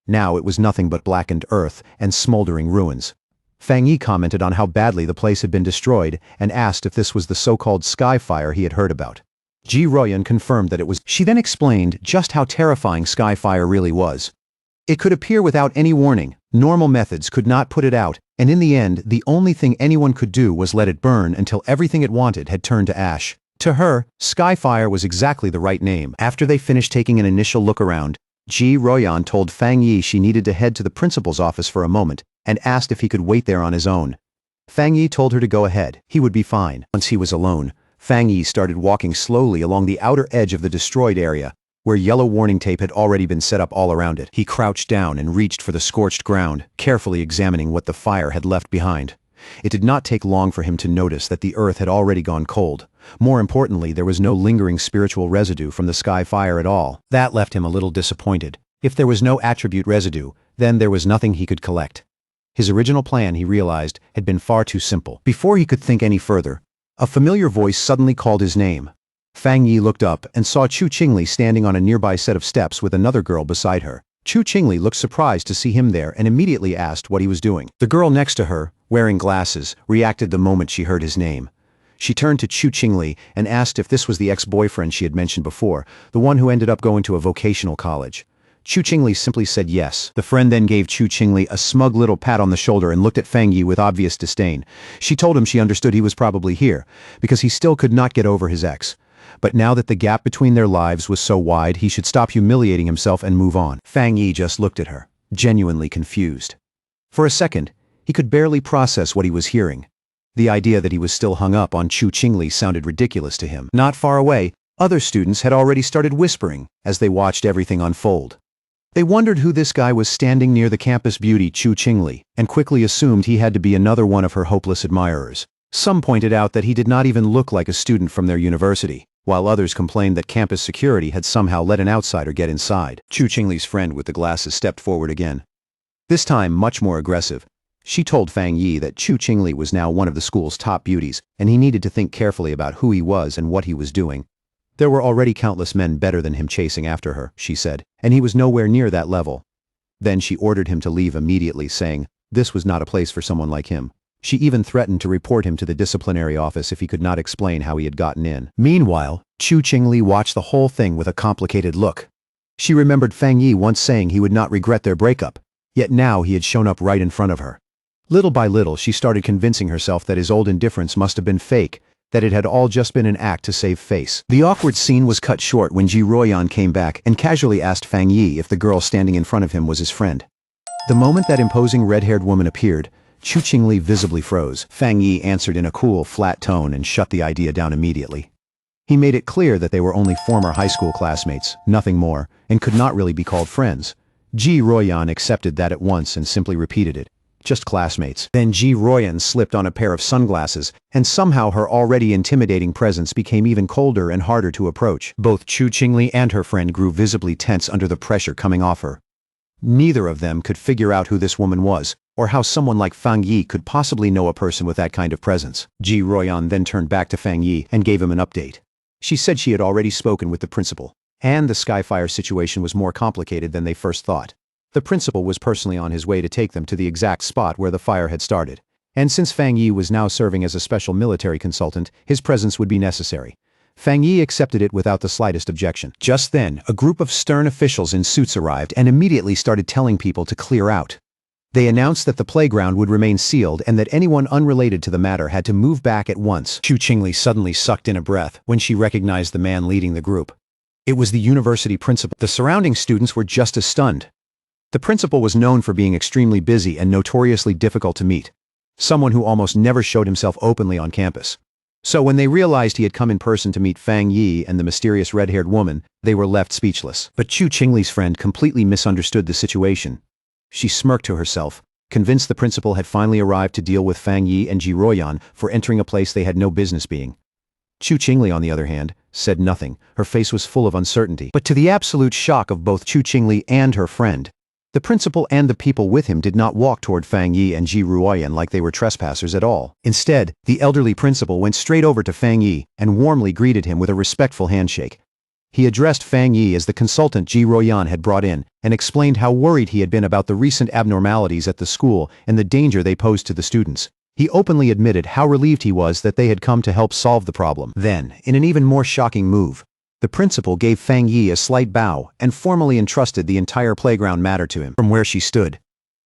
Now it was nothing but blackened earth and smoldering ruins. Fang Yi commented on how badly the place had been destroyed and asked if this was the so-called sky fire he had heard about. Ji Royan confirmed that it was. She then explained just how terrifying sky fire really was. It could appear without any warning. Normal methods could not put it out, and in the end, the only thing anyone could do was let it burn until everything it wanted had turned to ash. To her, Skyfire was exactly the right name. After they finished taking an initial look around, Ji Royan told Fang Yi she needed to head to the principal's office for a moment, and asked if he could wait there on his own. Fang Yi told her to go ahead. He would be fine. Once he was alone, Fang Yi started walking slowly along the outer edge of the destroyed area, where yellow warning tape had already been set up all around it. He crouched down and reached for the scorched ground, carefully examining what the fire had left behind. It did not take long for him to notice that the earth had already gone cold. More importantly, there was no lingering spiritual residue from the sky fire at all. That left him a little disappointed. If there was no attribute residue, then there was nothing he could collect. His original plan, he realized, had been far too simple. Before he could think any further, a familiar voice suddenly called his name. Fang Yi looked up and saw Chu Qingli standing on a nearby set of steps with another girl beside her. Chu Qingli looked surprised to see him there and immediately asked what he was doing. The girl next to her, wearing glasses, reacted the moment she heard his name. She turned to Chu Qingli and asked if this was the ex-boyfriend she had mentioned before, the one who ended up going to a vocational college. Chu Qingli simply said yes. The friend then gave Chu Qingli a smug little pat on the shoulder and looked at Fang Yi with obvious disdain. She told him she understood he was probably here, because he still could not get over his ex. But now that the gap between their lives was so wide, he should stop humiliating himself and move on. Fang Yi just looked at her, genuinely confused. For a second, he could barely process what he was hearing. The idea that he was still hung up on Chu Qingli sounded ridiculous to him. Not far away, other students had already started whispering as they watched everything unfold. They wondered who this guy was standing near the campus beauty Chu Qingli, and quickly assumed he had to be another one of her hopeless admirers. Some pointed out that he did not even look like a student from their university, while others complained that campus security had somehow let an outsider get inside. Chu Qingli's friend with the glasses stepped forward again. This time much more aggressive. She told Fang Yi that Chu Qingli was now one of the school's top beauties, and he needed to think carefully about who he was and what he was doing. There were already countless men better than him chasing after her, she said, and he was nowhere near that level. Then she ordered him to leave immediately, saying this was not a place for someone like him. She even threatened to report him to the disciplinary office if he could not explain how he had gotten in. Meanwhile, Chu Qingli watched the whole thing with a complicated look. She remembered Fang Yi once saying he would not regret their breakup, yet now he had shown up right in front of her. Little by little, she started convincing herself that his old indifference must have been fake, that it had all just been an act to save face. The awkward scene was cut short when Ji Ruoyan came back and casually asked Fang Yi if the girl standing in front of him was his friend. The moment that imposing red-haired woman appeared, Chu Qingli visibly froze. Fang Yi answered in a cool, flat tone and shut the idea down immediately. He made it clear that they were only former high school classmates, nothing more, and could not really be called friends. Ji Ruoyan accepted that at once and simply repeated it. Just classmates. Then Ji Ruoyan slipped on a pair of sunglasses, and somehow her already intimidating presence became even colder and harder to approach. Both Chu Qingli and her friend grew visibly tense under the pressure coming off her. Neither of them could figure out who this woman was, or how someone like Fang Yi could possibly know a person with that kind of presence. Ji Ruoyan then turned back to Fang Yi and gave him an update. She said she had already spoken with the principal, and the Skyfire situation was more complicated than they first thought. The principal was personally on his way to take them to the exact spot where the fire had started, and since Fang Yi was now serving as a special military consultant, his presence would be necessary. Fang Yi accepted it without the slightest objection. Just then, a group of stern officials in suits arrived and immediately started telling people to clear out. They announced that the playground would remain sealed and that anyone unrelated to the matter had to move back at once. Chu Qingli suddenly sucked in a breath when she recognized the man leading the group. It was the university principal. The surrounding students were just as stunned. The principal was known for being extremely busy and notoriously difficult to meet, someone who almost never showed himself openly on campus. So when they realized he had come in person to meet Fang Yi and the mysterious red-haired woman, they were left speechless. But Chu Qingli's friend completely misunderstood the situation. She smirked to herself, convinced the principal had finally arrived to deal with Fang Yi and Ji Ruoyan for entering a place they had no business being. Chu Qingli, on the other hand, said nothing. Her face was full of uncertainty. But to the absolute shock of both Chu Qingli and her friend, the principal and the people with him did not walk toward Fang Yi and Ji Ruoyan like they were trespassers at all. Instead, the elderly principal went straight over to Fang Yi and warmly greeted him with a respectful handshake. He addressed Fang Yi as the consultant Ji Ruoyan had brought in and explained how worried he had been about the recent abnormalities at the school and the danger they posed to the students. He openly admitted how relieved he was that they had come to help solve the problem. Then, in an even more shocking move, the principal gave Fang Yi a slight bow and formally entrusted the entire playground matter to him. From where she stood,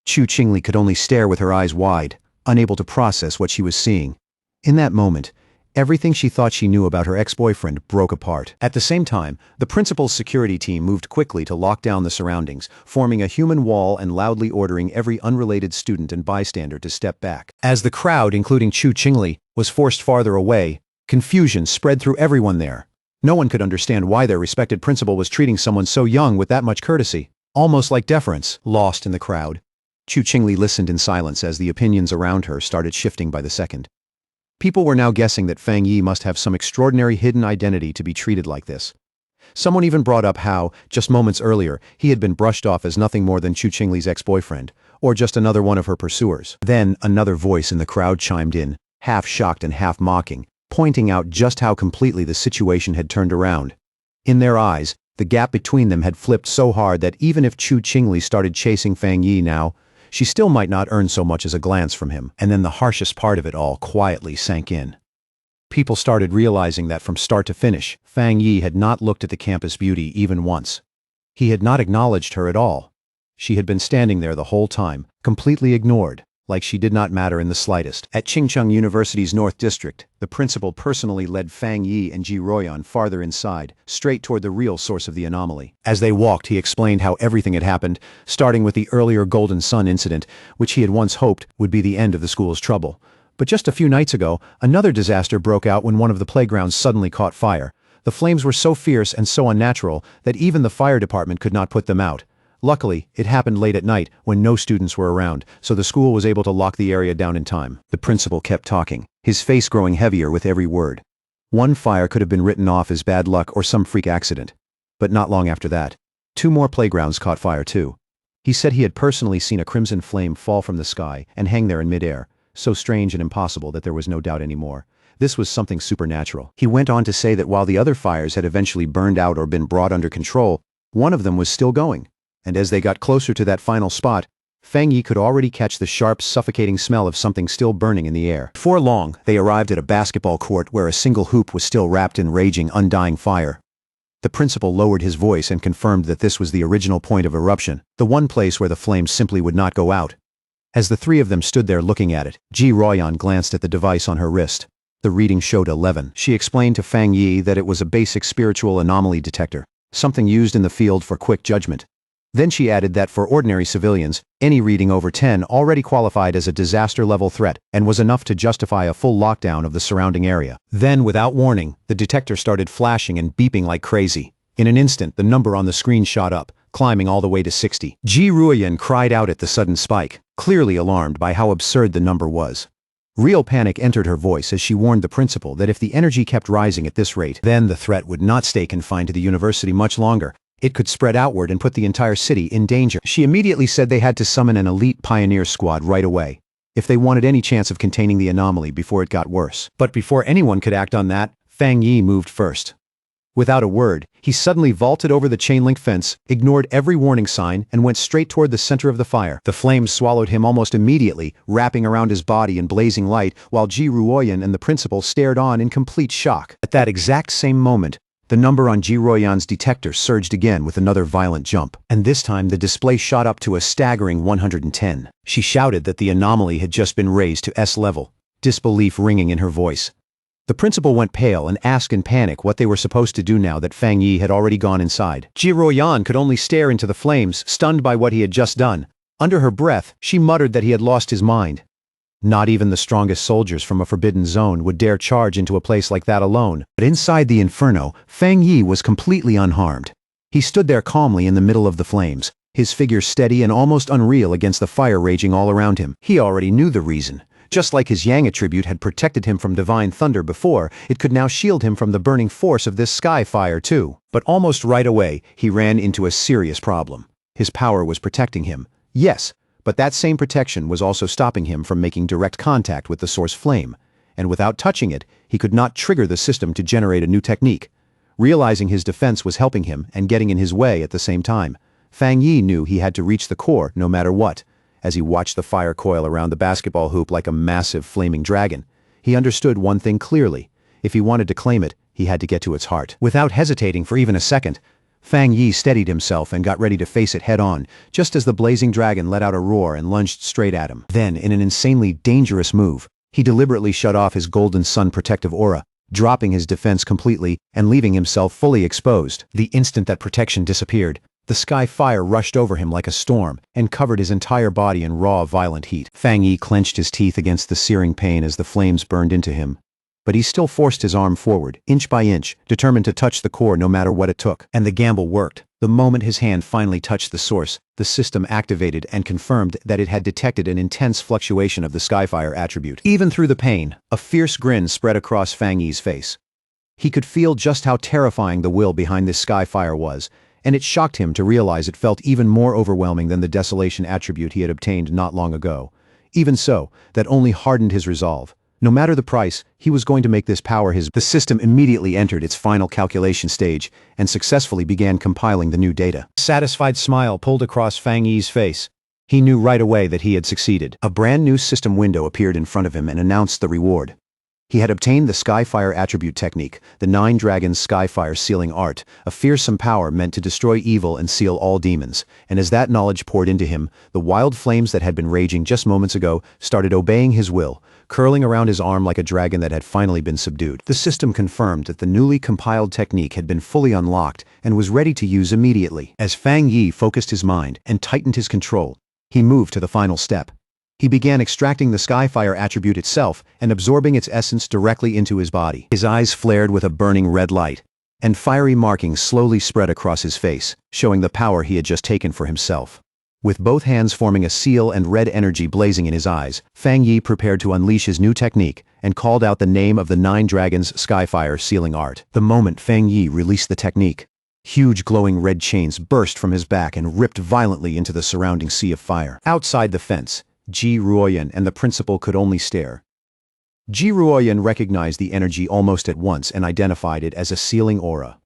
Chu Qingli could only stare with her eyes wide, unable to process what she was seeing. In that moment, everything she thought she knew about her ex-boyfriend broke apart. At the same time, the principal's security team moved quickly to lock down the surroundings, forming a human wall and loudly ordering every unrelated student and bystander to step back. As the crowd, including Chu Qingli, was forced farther away, confusion spread through everyone there. No one could understand why their respected principal was treating someone so young with that much courtesy, almost like deference. Lost in the crowd, Chu Qingli listened in silence as the opinions around her started shifting by the second. People were now guessing that Fang Yi must have some extraordinary hidden identity to be treated like this. Someone even brought up how, just moments earlier, he had been brushed off as nothing more than Chu Qingli's ex-boyfriend, or just another one of her pursuers. Then another voice in the crowd chimed in, half shocked and half mocking, pointing out just how completely the situation had turned around. In their eyes, the gap between them had flipped so hard that even if Chu Qingli started chasing Fang Yi now, she still might not earn so much as a glance from him. And then the harshest part of it all quietly sank in. People started realizing that from start to finish, Fang Yi had not looked at the campus beauty even once. He had not acknowledged her at all. She had been standing there the whole time, completely ignored, like she did not matter in the slightest. At Qingcheng University's North District, the principal personally led Fang Yi and Ji Ruoyan farther inside, straight toward the real source of the anomaly. As they walked, he explained how everything had happened, starting with the earlier Golden Sun incident, which he had once hoped would be the end of the school's trouble. But just a few nights ago, another disaster broke out when one of the playgrounds suddenly caught fire. The flames were so fierce and so unnatural that even the fire department could not put them out. Luckily, it happened late at night when no students were around, so the school was able to lock the area down in time. The principal kept talking, his face growing heavier with every word. One fire could have been written off as bad luck or some freak accident. But not long after that, 2 more playgrounds caught fire too. He said he had personally seen a crimson flame fall from the sky and hang there in midair, so strange and impossible that there was no doubt anymore. This was something supernatural. He went on to say that while the other fires had eventually burned out or been brought under control, one of them was still going. And as they got closer to that final spot, Fang Yi could already catch the sharp, suffocating smell of something still burning in the air. Before long, they arrived at a basketball court where a single hoop was still wrapped in raging, undying fire. The principal lowered his voice and confirmed that this was the original point of eruption, the one place where the flames simply would not go out. As the 3 of them stood there looking at it, Ji Ruoyan glanced at the device on her wrist. The reading showed 11. She explained to Fang Yi that it was a basic spiritual anomaly detector, something used in the field for quick judgment. Then she added that for ordinary civilians, any reading over 10 already qualified as a disaster-level threat and was enough to justify a full lockdown of the surrounding area. Then, without warning, the detector started flashing and beeping like crazy. In an instant, the number on the screen shot up, climbing all the way to 60. Ji Ruoyan cried out at the sudden spike, clearly alarmed by how absurd the number was. Real panic entered her voice as she warned the principal that if the energy kept rising at this rate, then the threat would not stay confined to the university much longer. It could spread outward and put the entire city in danger. She immediately said they had to summon an elite pioneer squad right away, if they wanted any chance of containing the anomaly before it got worse. But before anyone could act on that, Fang Yi moved first. Without a word, he suddenly vaulted over the chain-link fence, ignored every warning sign, and went straight toward the center of the fire. The flames swallowed him almost immediately, wrapping around his body in blazing light, while Ji Ruoyan and the principal stared on in complete shock. At that exact same moment, the number on Ji Ruoyan's detector surged again with another violent jump, and this time the display shot up to a staggering 110. She shouted that the anomaly had just been raised to S level, disbelief ringing in her voice. The principal went pale and asked in panic what they were supposed to do now that Fang Yi had already gone inside. Ji Ruoyan could only stare into the flames, stunned by what he had just done. Under her breath, she muttered that he had lost his mind. Not even the strongest soldiers from a forbidden zone would dare charge into a place like that alone. But inside the inferno, Fang Yi was completely unharmed. He stood there calmly in the middle of the flames, his figure steady and almost unreal against the fire raging all around him. He already knew the reason. Just like his Yang attribute had protected him from divine thunder before, it could now shield him from the burning force of this sky fire too. But almost right away, he ran into a serious problem. His power was protecting him. Yes, but that same protection was also stopping him from making direct contact with the source flame, and without touching it, he could not trigger the system to generate a new technique. Realizing his defense was helping him and getting in his way at the same time, Fang Yi knew he had to reach the core no matter what. As he watched the fire coil around the basketball hoop like a massive flaming dragon, he understood one thing clearly. If he wanted to claim it, he had to get to its heart. Without hesitating for even a second, Fang Yi steadied himself and got ready to face it head-on, just as the blazing dragon let out a roar and lunged straight at him. Then, in an insanely dangerous move, he deliberately shut off his Golden Sun protective aura, dropping his defense completely and leaving himself fully exposed. The instant that protection disappeared, the sky fire rushed over him like a storm and covered his entire body in raw, violent heat. Fang Yi clenched his teeth against the searing pain as the flames burned into him. But he still forced his arm forward, inch by inch, determined to touch the core no matter what it took. And the gamble worked. The moment his hand finally touched the source, the system activated and confirmed that it had detected an intense fluctuation of the Skyfire attribute. Even through the pain, a fierce grin spread across Fang Yi's face. He could feel just how terrifying the will behind this Skyfire was, and it shocked him to realize it felt even more overwhelming than the desolation attribute he had obtained not long ago. Even so, that only hardened his resolve. No matter the price, he was going to make this power his. The system immediately entered its final calculation stage and successfully began compiling the new data. A satisfied smile pulled across Fang Yi's face. He knew right away that he had succeeded. A brand new system window appeared in front of him and announced the reward. He had obtained the Skyfire attribute technique, the 9 Dragons Skyfire sealing art, a fearsome power meant to destroy evil and seal all demons, and as that knowledge poured into him, the wild flames that had been raging just moments ago started obeying his will, curling around his arm like a dragon that had finally been subdued. The system confirmed that the newly compiled technique had been fully unlocked and was ready to use immediately. As Fang Yi focused his mind and tightened his control, he moved to the final step. He began extracting the Skyfire attribute itself and absorbing its essence directly into his body. His eyes flared with a burning red light, and fiery markings slowly spread across his face, showing the power he had just taken for himself. With both hands forming a seal and red energy blazing in his eyes, Fang Yi prepared to unleash his new technique and called out the name of the 9 Dragons Skyfire sealing art. The moment Fang Yi released the technique, huge glowing red chains burst from his back and ripped violently into the surrounding sea of fire. Outside the fence, Ji Ruoyan and the principal could only stare. Ji Ruoyan recognized the energy almost at once and identified it as a sealing aura.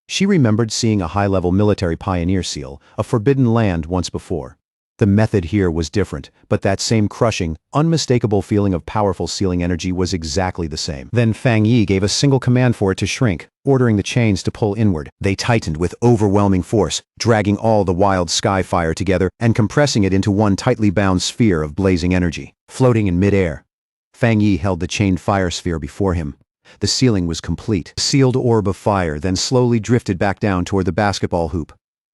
She remembered seeing a high-level military pioneer seal, a forbidden land once before. The method here was different, but that same crushing, unmistakable feeling of powerful sealing energy was exactly the same. Then Fang Yi gave a single command for it to shrink, ordering the chains to pull inward. They tightened with overwhelming force, dragging all the wild Skyfire together and compressing it into one tightly bound sphere of blazing energy. Floating in midair, Fang Yi held the chained fire sphere before him. The sealing was complete. The sealed orb of fire then slowly drifted back down toward the basketball hoop.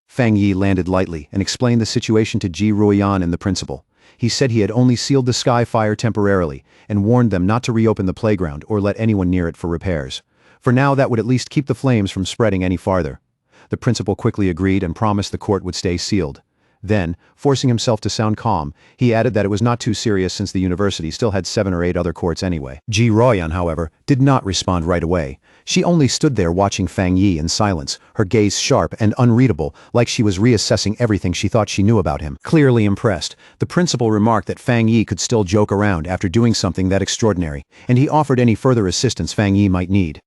Fang Yi landed lightly and explained the situation to Ji Ruoyan and the principal. He said he had only sealed the Skyfire temporarily and warned them not to reopen the playground or let anyone near it for repairs. For now, that would at least keep the flames from spreading any farther. The principal quickly agreed and promised the court would stay sealed. Then, forcing himself to sound calm, he added that it was not too serious since the university still had 7 or 8 other courts anyway. Ji Ruoyan, however, did not respond right away. She only stood there watching Fang Yi in silence, her gaze sharp and unreadable, like she was reassessing everything she thought she knew about him. Clearly impressed, the principal remarked that Fang Yi could still joke around after doing something that extraordinary, and he offered any further assistance Fang Yi might need.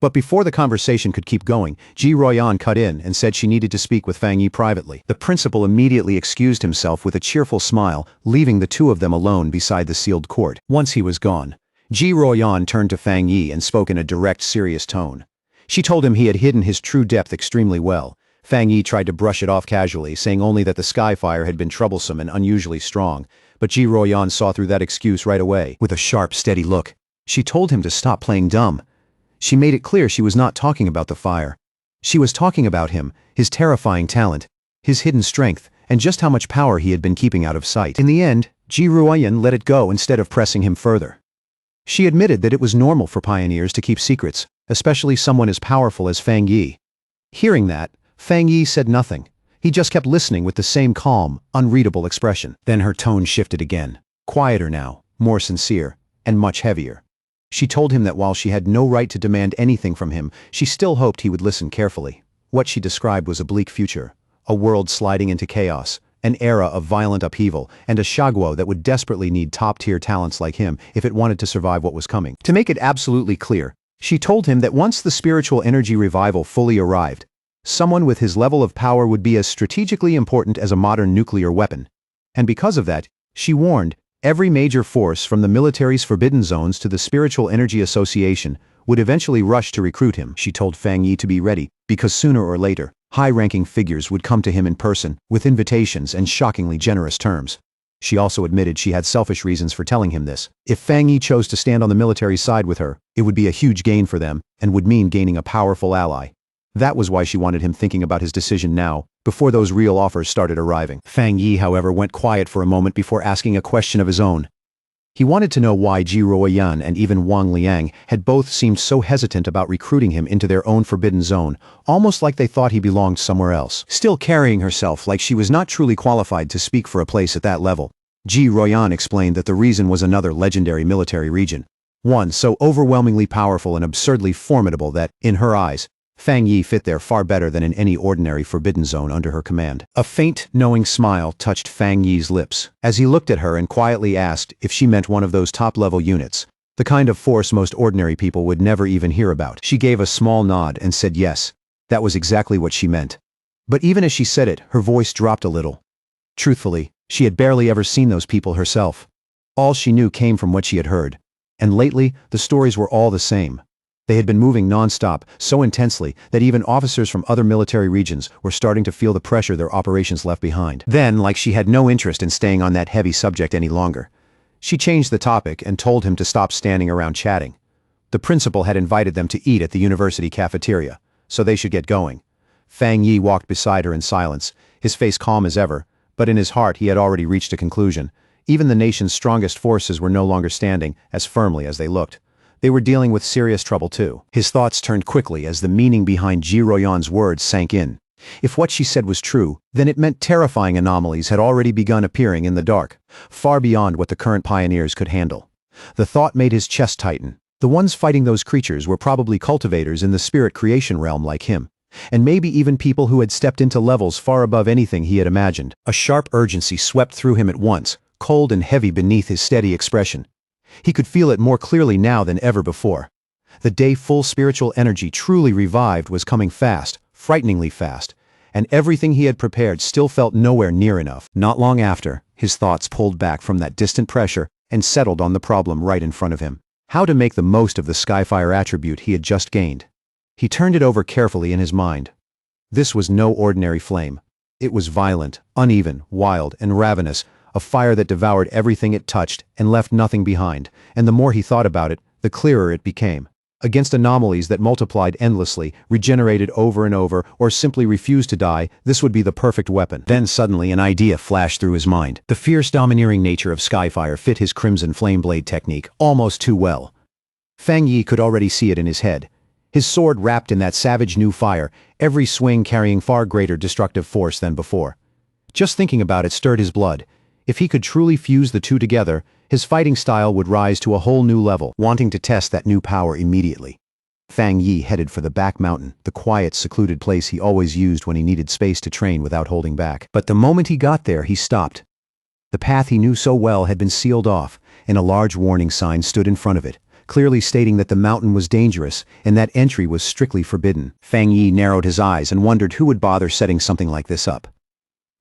But before the conversation could keep going, Ji Ruoyan cut in and said she needed to speak with Fang Yi privately. The principal immediately excused himself with a cheerful smile, leaving the two of them alone beside the sealed court. Once he was gone, Ji Ruoyan turned to Fang Yi and spoke in a direct, serious tone. She told him he had hidden his true depth extremely well. Fang Yi tried to brush it off casually, saying only that the Skyfire had been troublesome and unusually strong, but Ji Ruoyan saw through that excuse right away. With a sharp, steady look, she told him to stop playing dumb. She made it clear she was not talking about the fire. She was talking about him, his terrifying talent, his hidden strength, and just how much power he had been keeping out of sight. In the end, Ji Ruoyan let it go instead of pressing him further. She admitted that it was normal for pioneers to keep secrets, especially someone as powerful as Fang Yi. Hearing that, Fang Yi said nothing. He just kept listening with the same calm, unreadable expression. Then her tone shifted again, quieter now, more sincere, and much heavier. She told him that while she had no right to demand anything from him, she still hoped he would listen carefully. What she described was a bleak future, a world sliding into chaos, an era of violent upheaval, and a Shaguo that would desperately need top-tier talents like him if it wanted to survive what was coming. To make it absolutely clear, she told him that once the spiritual energy revival fully arrived, someone with his level of power would be as strategically important as a modern nuclear weapon. And because of that, she warned, every major force from the military's forbidden zones to the Spiritual Energy Association would eventually rush to recruit him. She told Fang Yi to be ready, because sooner or later, high-ranking figures would come to him in person, with invitations and shockingly generous terms. She also admitted she had selfish reasons for telling him this. If Fang Yi chose to stand on the military side with her, it would be a huge gain for them, and would mean gaining a powerful ally. That was why she wanted him thinking about his decision now, before those real offers started arriving. Fang Yi, however, went quiet for a moment before asking a question of his own. He wanted to know why Ji Ruoyan and even Wang Liang had both seemed so hesitant about recruiting him into their own forbidden zone, almost like they thought he belonged somewhere else. Still carrying herself like she was not truly qualified to speak for a place at that level, Ji Ruoyan explained that the reason was another legendary military region. One so overwhelmingly powerful and absurdly formidable that, in her eyes, Fang Yi fit there far better than in any ordinary forbidden zone under her command. A faint, knowing smile touched Fang Yi's lips as he looked at her and quietly asked if she meant one of those top-level units, the kind of force most ordinary people would never even hear about. She gave a small nod and said yes, that was exactly what she meant. But even as she said it, her voice dropped a little. Truthfully, she had barely ever seen those people herself. All she knew came from what she had heard. And lately, the stories were all the same. They had been moving non-stop, so intensely that even officers from other military regions were starting to feel the pressure their operations left behind. Then, like she had no interest in staying on that heavy subject any longer, she changed the topic and told him to stop standing around chatting. The principal had invited them to eat at the university cafeteria, so they should get going. Fang Yi walked beside her in silence, his face calm as ever, but in his heart he had already reached a conclusion. Even the nation's strongest forces were no longer standing as firmly as they looked. They were dealing with serious trouble too. His thoughts turned quickly as the meaning behind Ji Ruoyan's words sank in. If what she said was true, then it meant terrifying anomalies had already begun appearing in the dark, far beyond what the current pioneers could handle. The thought made his chest tighten. The ones fighting those creatures were probably cultivators in the spirit creation realm like him, and maybe even people who had stepped into levels far above anything he had imagined. A sharp urgency swept through him at once, cold and heavy beneath his steady expression. He could feel it more clearly now than ever before. The day full spiritual energy truly revived was coming fast, frighteningly fast, and everything he had prepared still felt nowhere near enough. Not long after, his thoughts pulled back from that distant pressure and settled on the problem right in front of him. How to make the most of the Skyfire attribute he had just gained. He turned it over carefully in his mind. This was no ordinary flame. It was violent, uneven, wild, and ravenous, a fire that devoured everything it touched and left nothing behind, and the more he thought about it, the clearer it became. Against anomalies that multiplied endlessly, regenerated over and over, or simply refused to die, this would be the perfect weapon. Then suddenly an idea flashed through his mind. The fierce domineering nature of Skyfire fit his Crimson Flame Blade technique almost too well. Fang Yi could already see it in his head. His sword wrapped in that savage new fire, every swing carrying far greater destructive force than before. Just thinking about it stirred his blood. If he could truly fuse the two together, his fighting style would rise to a whole new level, wanting to test that new power immediately. Fang Yi headed for the back mountain, the quiet, secluded place he always used when he needed space to train without holding back. But the moment he got there, he stopped. The path he knew so well had been sealed off, and a large warning sign stood in front of it, clearly stating that the mountain was dangerous and that entry was strictly forbidden. Fang Yi narrowed his eyes and wondered who would bother setting something like this up.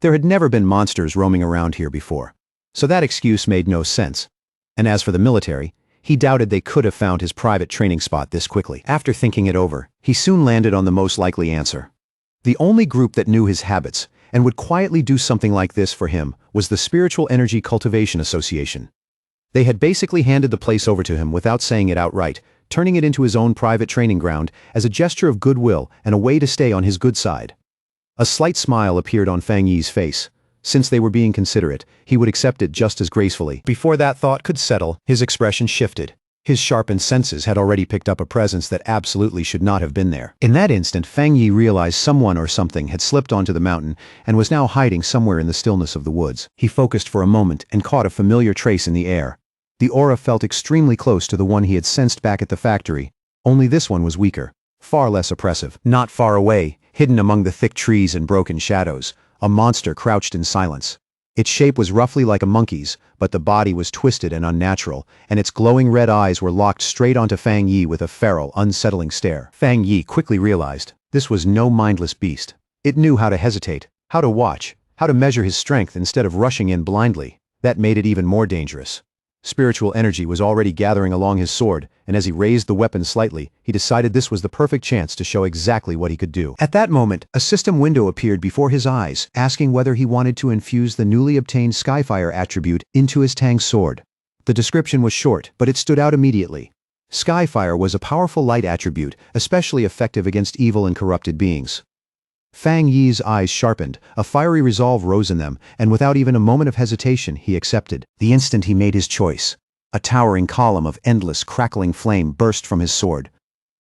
There had never been monsters roaming around here before, so that excuse made no sense. And as for the military, he doubted they could have found his private training spot this quickly. After thinking it over, he soon landed on the most likely answer. The only group that knew his habits and would quietly do something like this for him was the Spiritual Energy Cultivation Association. They had basically handed the place over to him without saying it outright, turning it into his own private training ground as a gesture of goodwill and a way to stay on his good side. A slight smile appeared on Fang Yi's face. Since they were being considerate, he would accept it just as gracefully. Before that thought could settle, his expression shifted. His sharpened senses had already picked up a presence that absolutely should not have been there. In that instant, Fang Yi realized someone or something had slipped onto the mountain and was now hiding somewhere in the stillness of the woods. He focused for a moment and caught a familiar trace in the air. The aura felt extremely close to the one he had sensed back at the factory, only this one was weaker, far less oppressive. Not far away, hidden among the thick trees and broken shadows, a monster crouched in silence. Its shape was roughly like a monkey's, but the body was twisted and unnatural, and its glowing red eyes were locked straight onto Fang Yi with a feral, unsettling stare. Fang Yi quickly realized this was no mindless beast. It knew how to hesitate, how to watch, how to measure his strength instead of rushing in blindly. That made it even more dangerous. Spiritual energy was already gathering along his sword, and as he raised the weapon slightly, he decided this was the perfect chance to show exactly what he could do. At that moment, a system window appeared before his eyes, asking whether he wanted to infuse the newly obtained Skyfire attribute into his Tang sword. The description was short, but it stood out immediately. Skyfire was a powerful light attribute, especially effective against evil and corrupted beings. Fang Yi's eyes sharpened, a fiery resolve rose in them, and without even a moment of hesitation, he accepted. The instant he made his choice, A towering column of endless, crackling flame burst from his sword.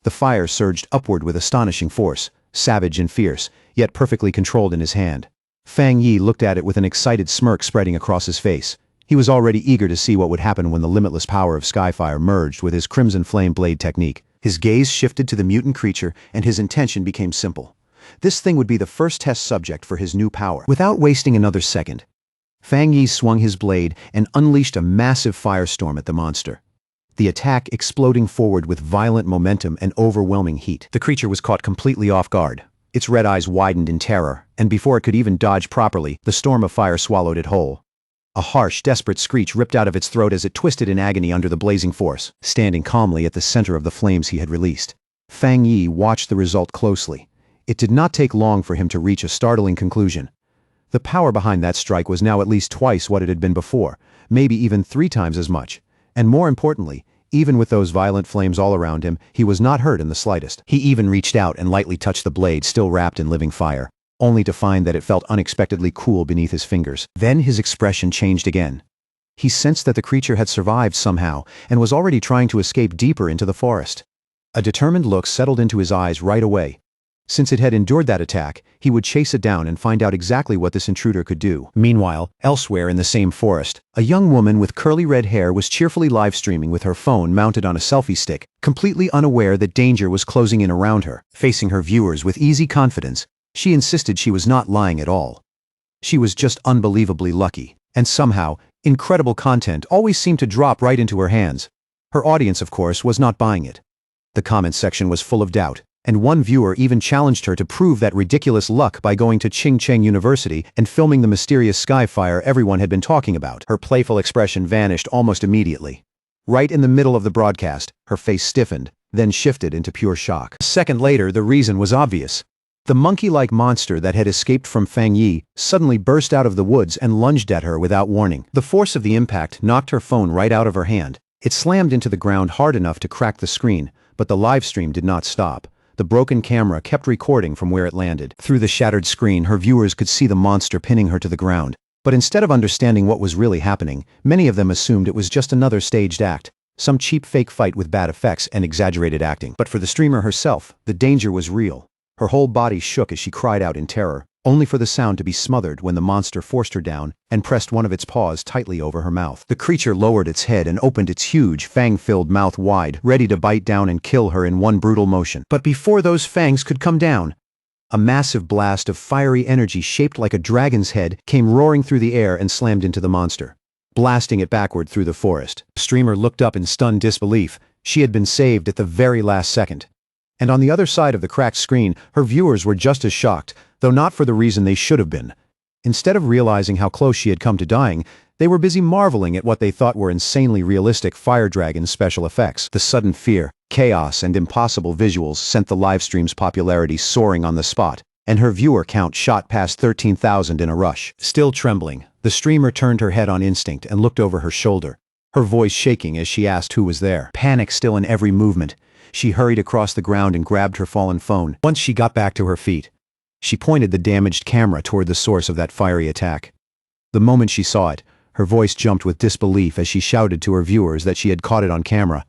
The fire surged upward with astonishing force, savage and fierce, yet perfectly controlled in his hand. Fang Yi looked at it with an excited smirk spreading across his face. He was already eager to see what would happen when the limitless power of Skyfire merged with his crimson flame blade technique. His gaze shifted to the mutant creature, and his intention became simple. This thing would be the first test subject for his new power. Without wasting another second, Fang Yi swung his blade and unleashed a massive firestorm at the monster. The attack exploding forward with violent momentum and overwhelming heat. The creature was caught completely off guard. Its red eyes widened in terror, and before it could even dodge properly, the storm of fire swallowed it whole. A harsh, desperate screech ripped out of its throat as it twisted in agony under the blazing force, standing calmly at the center of the flames he had released. Fang Yi watched the result closely. It did not take long for him to reach a startling conclusion. The power behind that strike was now at least twice what it had been before, maybe even 3 times as much. And more importantly, even with those violent flames all around him, he was not hurt in the slightest. He even reached out and lightly touched the blade still wrapped in living fire, only to find that it felt unexpectedly cool beneath his fingers. Then his expression changed again. He sensed that the creature had survived somehow and was already trying to escape deeper into the forest. A determined look settled into his eyes right away. Since it had endured that attack, he would chase it down and find out exactly what this intruder could do. Meanwhile, elsewhere in the same forest, a young woman with curly red hair was cheerfully live-streaming with her phone mounted on a selfie stick, completely unaware that danger was closing in around her. Facing her viewers with easy confidence, she insisted she was not lying at all. She was just unbelievably lucky, and somehow, incredible content always seemed to drop right into her hands. Her audience, of course, was not buying it. The comment section was full of doubt, and one viewer even challenged her to prove that ridiculous luck by going to Ching Cheng University and filming the mysterious Skyfire everyone had been talking about. Her playful expression vanished almost immediately. Right in the middle of the broadcast, her face stiffened, then shifted into pure shock. A second later, the reason was obvious. The monkey-like monster that had escaped from Fang Yi suddenly burst out of the woods and lunged at her without warning. The force of the impact knocked her phone right out of her hand. It slammed into the ground hard enough to crack the screen, but the live stream did not stop. The broken camera kept recording from where it landed. Through the shattered screen, her viewers could see the monster pinning her to the ground. But instead of understanding what was really happening, many of them assumed it was just another staged act, some cheap fake fight with bad effects and exaggerated acting. But for the streamer herself, the danger was real. Her whole body shook as she cried out in terror, only for the sound to be smothered when the monster forced her down and pressed one of its paws tightly over her mouth. The creature lowered its head and opened its huge, fang-filled mouth wide, ready to bite down and kill her in one brutal motion. But before those fangs could come down, a massive blast of fiery energy shaped like a dragon's head came roaring through the air and slammed into the monster, blasting it backward through the forest. The streamer looked up in stunned disbelief. She had been saved at the very last second. And on the other side of the cracked screen, her viewers were just as shocked, though not for the reason they should have been. Instead of realizing how close she had come to dying, they were busy marveling at what they thought were insanely realistic Fire Dragon special effects. The sudden fear, chaos, and impossible visuals sent the livestream's popularity soaring on the spot, and her viewer count shot past 13,000 in a rush. Still trembling, the streamer turned her head on instinct and looked over her shoulder, her voice shaking as she asked who was there. Panic still in every movement, she hurried across the ground and grabbed her fallen phone. Once she got back to her feet, she pointed the damaged camera toward the source of that fiery attack. The moment she saw it, her voice jumped with disbelief as she shouted to her viewers that she had caught it on camera.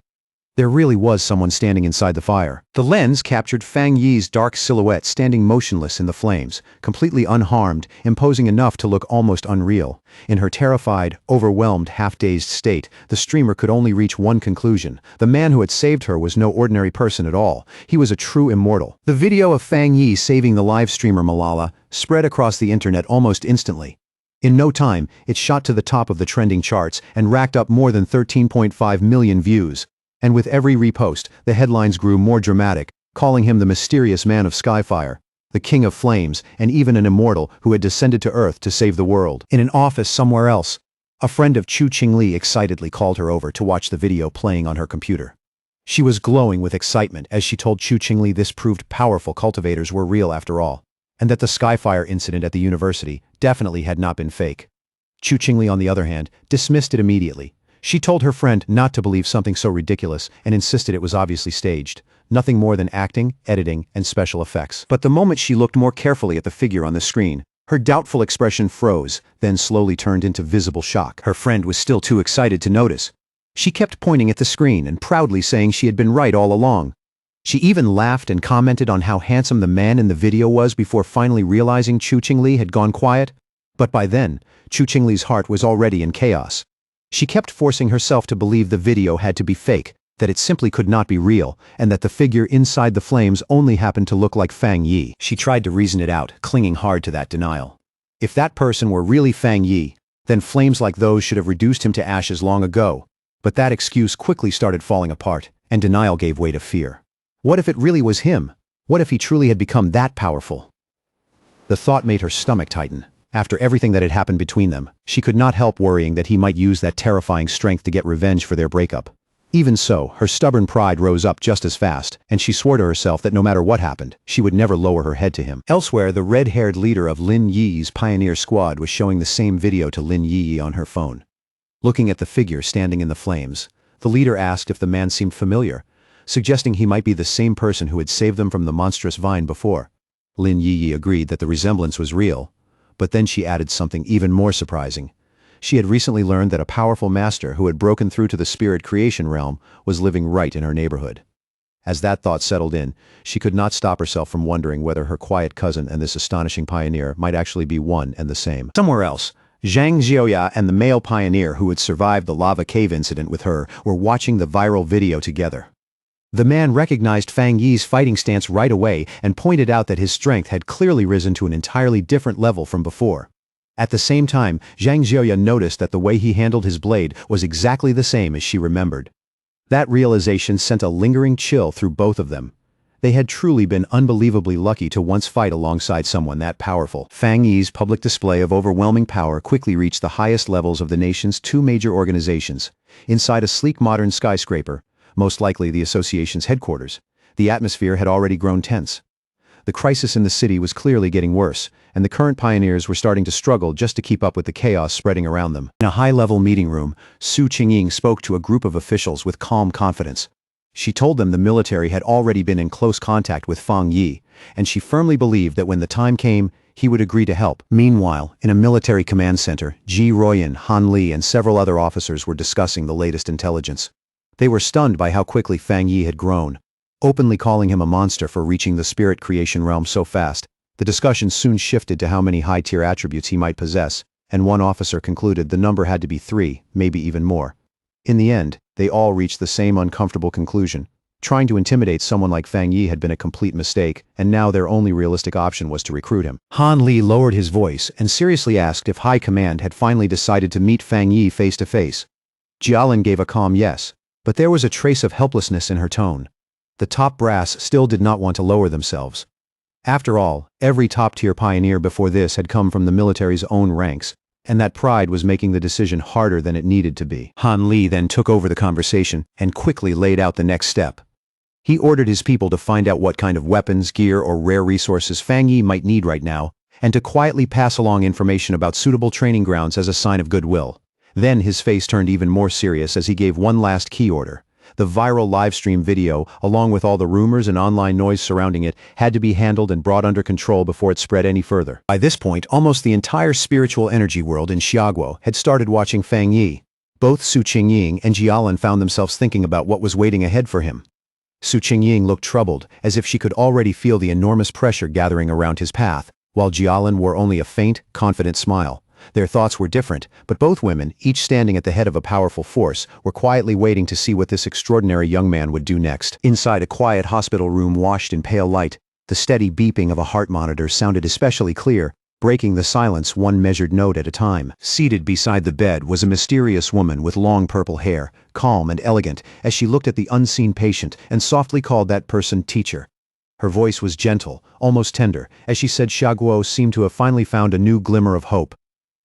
There really was someone standing inside the fire. The lens captured Fang Yi's dark silhouette standing motionless in the flames, completely unharmed, imposing enough to look almost unreal. In her terrified, overwhelmed, half-dazed state, the streamer could only reach one conclusion. The man who had saved her was no ordinary person at all. He was a true immortal. The video of Fang Yi saving the live streamer Malala spread across the internet almost instantly. In no time, it shot to the top of the trending charts and racked up more than 13.5 million views. And with every repost, the headlines grew more dramatic, calling him the mysterious man of Skyfire, the king of flames, and even an immortal who had descended to Earth to save the world. In an office somewhere else, a friend of Chu Qingli excitedly called her over to watch the video playing on her computer. She was glowing with excitement as she told Chu Qingli this proved powerful cultivators were real after all, and that the Skyfire incident at the university definitely had not been fake. Chu Qingli, on the other hand, dismissed it immediately. She told her friend not to believe something so ridiculous and insisted it was obviously staged, nothing more than acting, editing, and special effects. But the moment she looked more carefully at the figure on the screen, her doubtful expression froze, then slowly turned into visible shock. Her friend was still too excited to notice. She kept pointing at the screen and proudly saying she had been right all along. She even laughed and commented on how handsome the man in the video was before finally realizing Chu Qingli had gone quiet. But by then, Chu Qingli's heart was already in chaos. She kept forcing herself to believe the video had to be fake, that it simply could not be real, and that the figure inside the flames only happened to look like Fang Yi. She tried to reason it out, clinging hard to that denial. If that person were really Fang Yi, then flames like those should have reduced him to ashes long ago. But that excuse quickly started falling apart, and denial gave way to fear. What if it really was him? What if he truly had become that powerful? The thought made her stomach tighten. After everything that had happened between them, she could not help worrying that he might use that terrifying strength to get revenge for their breakup. Even so, her stubborn pride rose up just as fast, and she swore to herself that no matter what happened, she would never lower her head to him. Elsewhere, the red-haired leader of Lin Yi's pioneer squad was showing the same video to Lin Yi on her phone. Looking at the figure standing in the flames, the leader asked if the man seemed familiar, suggesting he might be the same person who had saved them from the monstrous vine before. Lin Yi agreed that the resemblance was real, but then she added something even more surprising. She had recently learned that a powerful master who had broken through to the spirit creation realm was living right in her neighborhood. As that thought settled in, she could not stop herself from wondering whether her quiet cousin and this astonishing pioneer might actually be one and the same. Somewhere else, Zhang Xiaoya and the male pioneer who had survived the lava cave incident with her were watching the viral video together. The man recognized Fang Yi's fighting stance right away and pointed out that his strength had clearly risen to an entirely different level from before. At the same time, Zhang Xiaoya noticed that the way he handled his blade was exactly the same as she remembered. That realization sent a lingering chill through both of them. They had truly been unbelievably lucky to once fight alongside someone that powerful. Fang Yi's public display of overwhelming power quickly reached the highest levels of the nation's two major organizations. Inside a sleek modern skyscraper, most likely the association's headquarters, the atmosphere had already grown tense. The crisis in the city was clearly getting worse, and the current pioneers were starting to struggle just to keep up with the chaos spreading around them. In a high-level meeting room, Su Qingying spoke to a group of officials with calm confidence. She told them the military had already been in close contact with Fang Yi, and she firmly believed that when the time came, he would agree to help. Meanwhile, in a military command center, Ji Ruoyan, Han Li, and several other officers were discussing the latest intelligence. They were stunned by how quickly Fang Yi had grown. Openly calling him a monster for reaching the spirit creation realm so fast, the discussion soon shifted to how many high-tier attributes he might possess, and one officer concluded the number had to be 3, maybe even more. In the end, they all reached the same uncomfortable conclusion. Trying to intimidate someone like Fang Yi had been a complete mistake, and now their only realistic option was to recruit him. Han Li lowered his voice and seriously asked if High Command had finally decided to meet Fang Yi face to face. Jialin gave a calm yes, but there was a trace of helplessness in her tone. The top brass still did not want to lower themselves. After all, every top-tier pioneer before this had come from the military's own ranks, and that pride was making the decision harder than it needed to be. Han Li then took over the conversation and quickly laid out the next step. He ordered his people to find out what kind of weapons, gear, or rare resources Fang Yi might need right now, and to quietly pass along information about suitable training grounds as a sign of goodwill. Then his face turned even more serious as he gave one last key order. The viral livestream video, along with all the rumors and online noise surrounding it, had to be handled and brought under control before it spread any further. By this point, almost the entire spiritual energy world in Xiaguo had started watching Fang Yi. Both Su Qingying and Jialin found themselves thinking about what was waiting ahead for him. Su Qingying looked troubled, as if she could already feel the enormous pressure gathering around his path, while Jialin wore only a faint, confident smile. Their thoughts were different, but both women, each standing at the head of a powerful force, were quietly waiting to see what this extraordinary young man would do next. Inside a quiet hospital room washed in pale light, the steady beeping of a heart monitor sounded especially clear, breaking the silence one measured note at a time. Seated beside the bed was a mysterious woman with long purple hair, calm and elegant, as she looked at the unseen patient and softly called that person teacher. Her voice was gentle, almost tender, as she said Xiaguo seemed to have finally found a new glimmer of hope.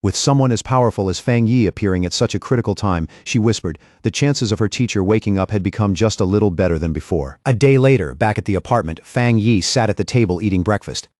With someone as powerful as Fang Yi appearing at such a critical time, she whispered, the chances of her teacher waking up had become just a little better than before. A day later, back at the apartment, Fang Yi sat at the table eating breakfast.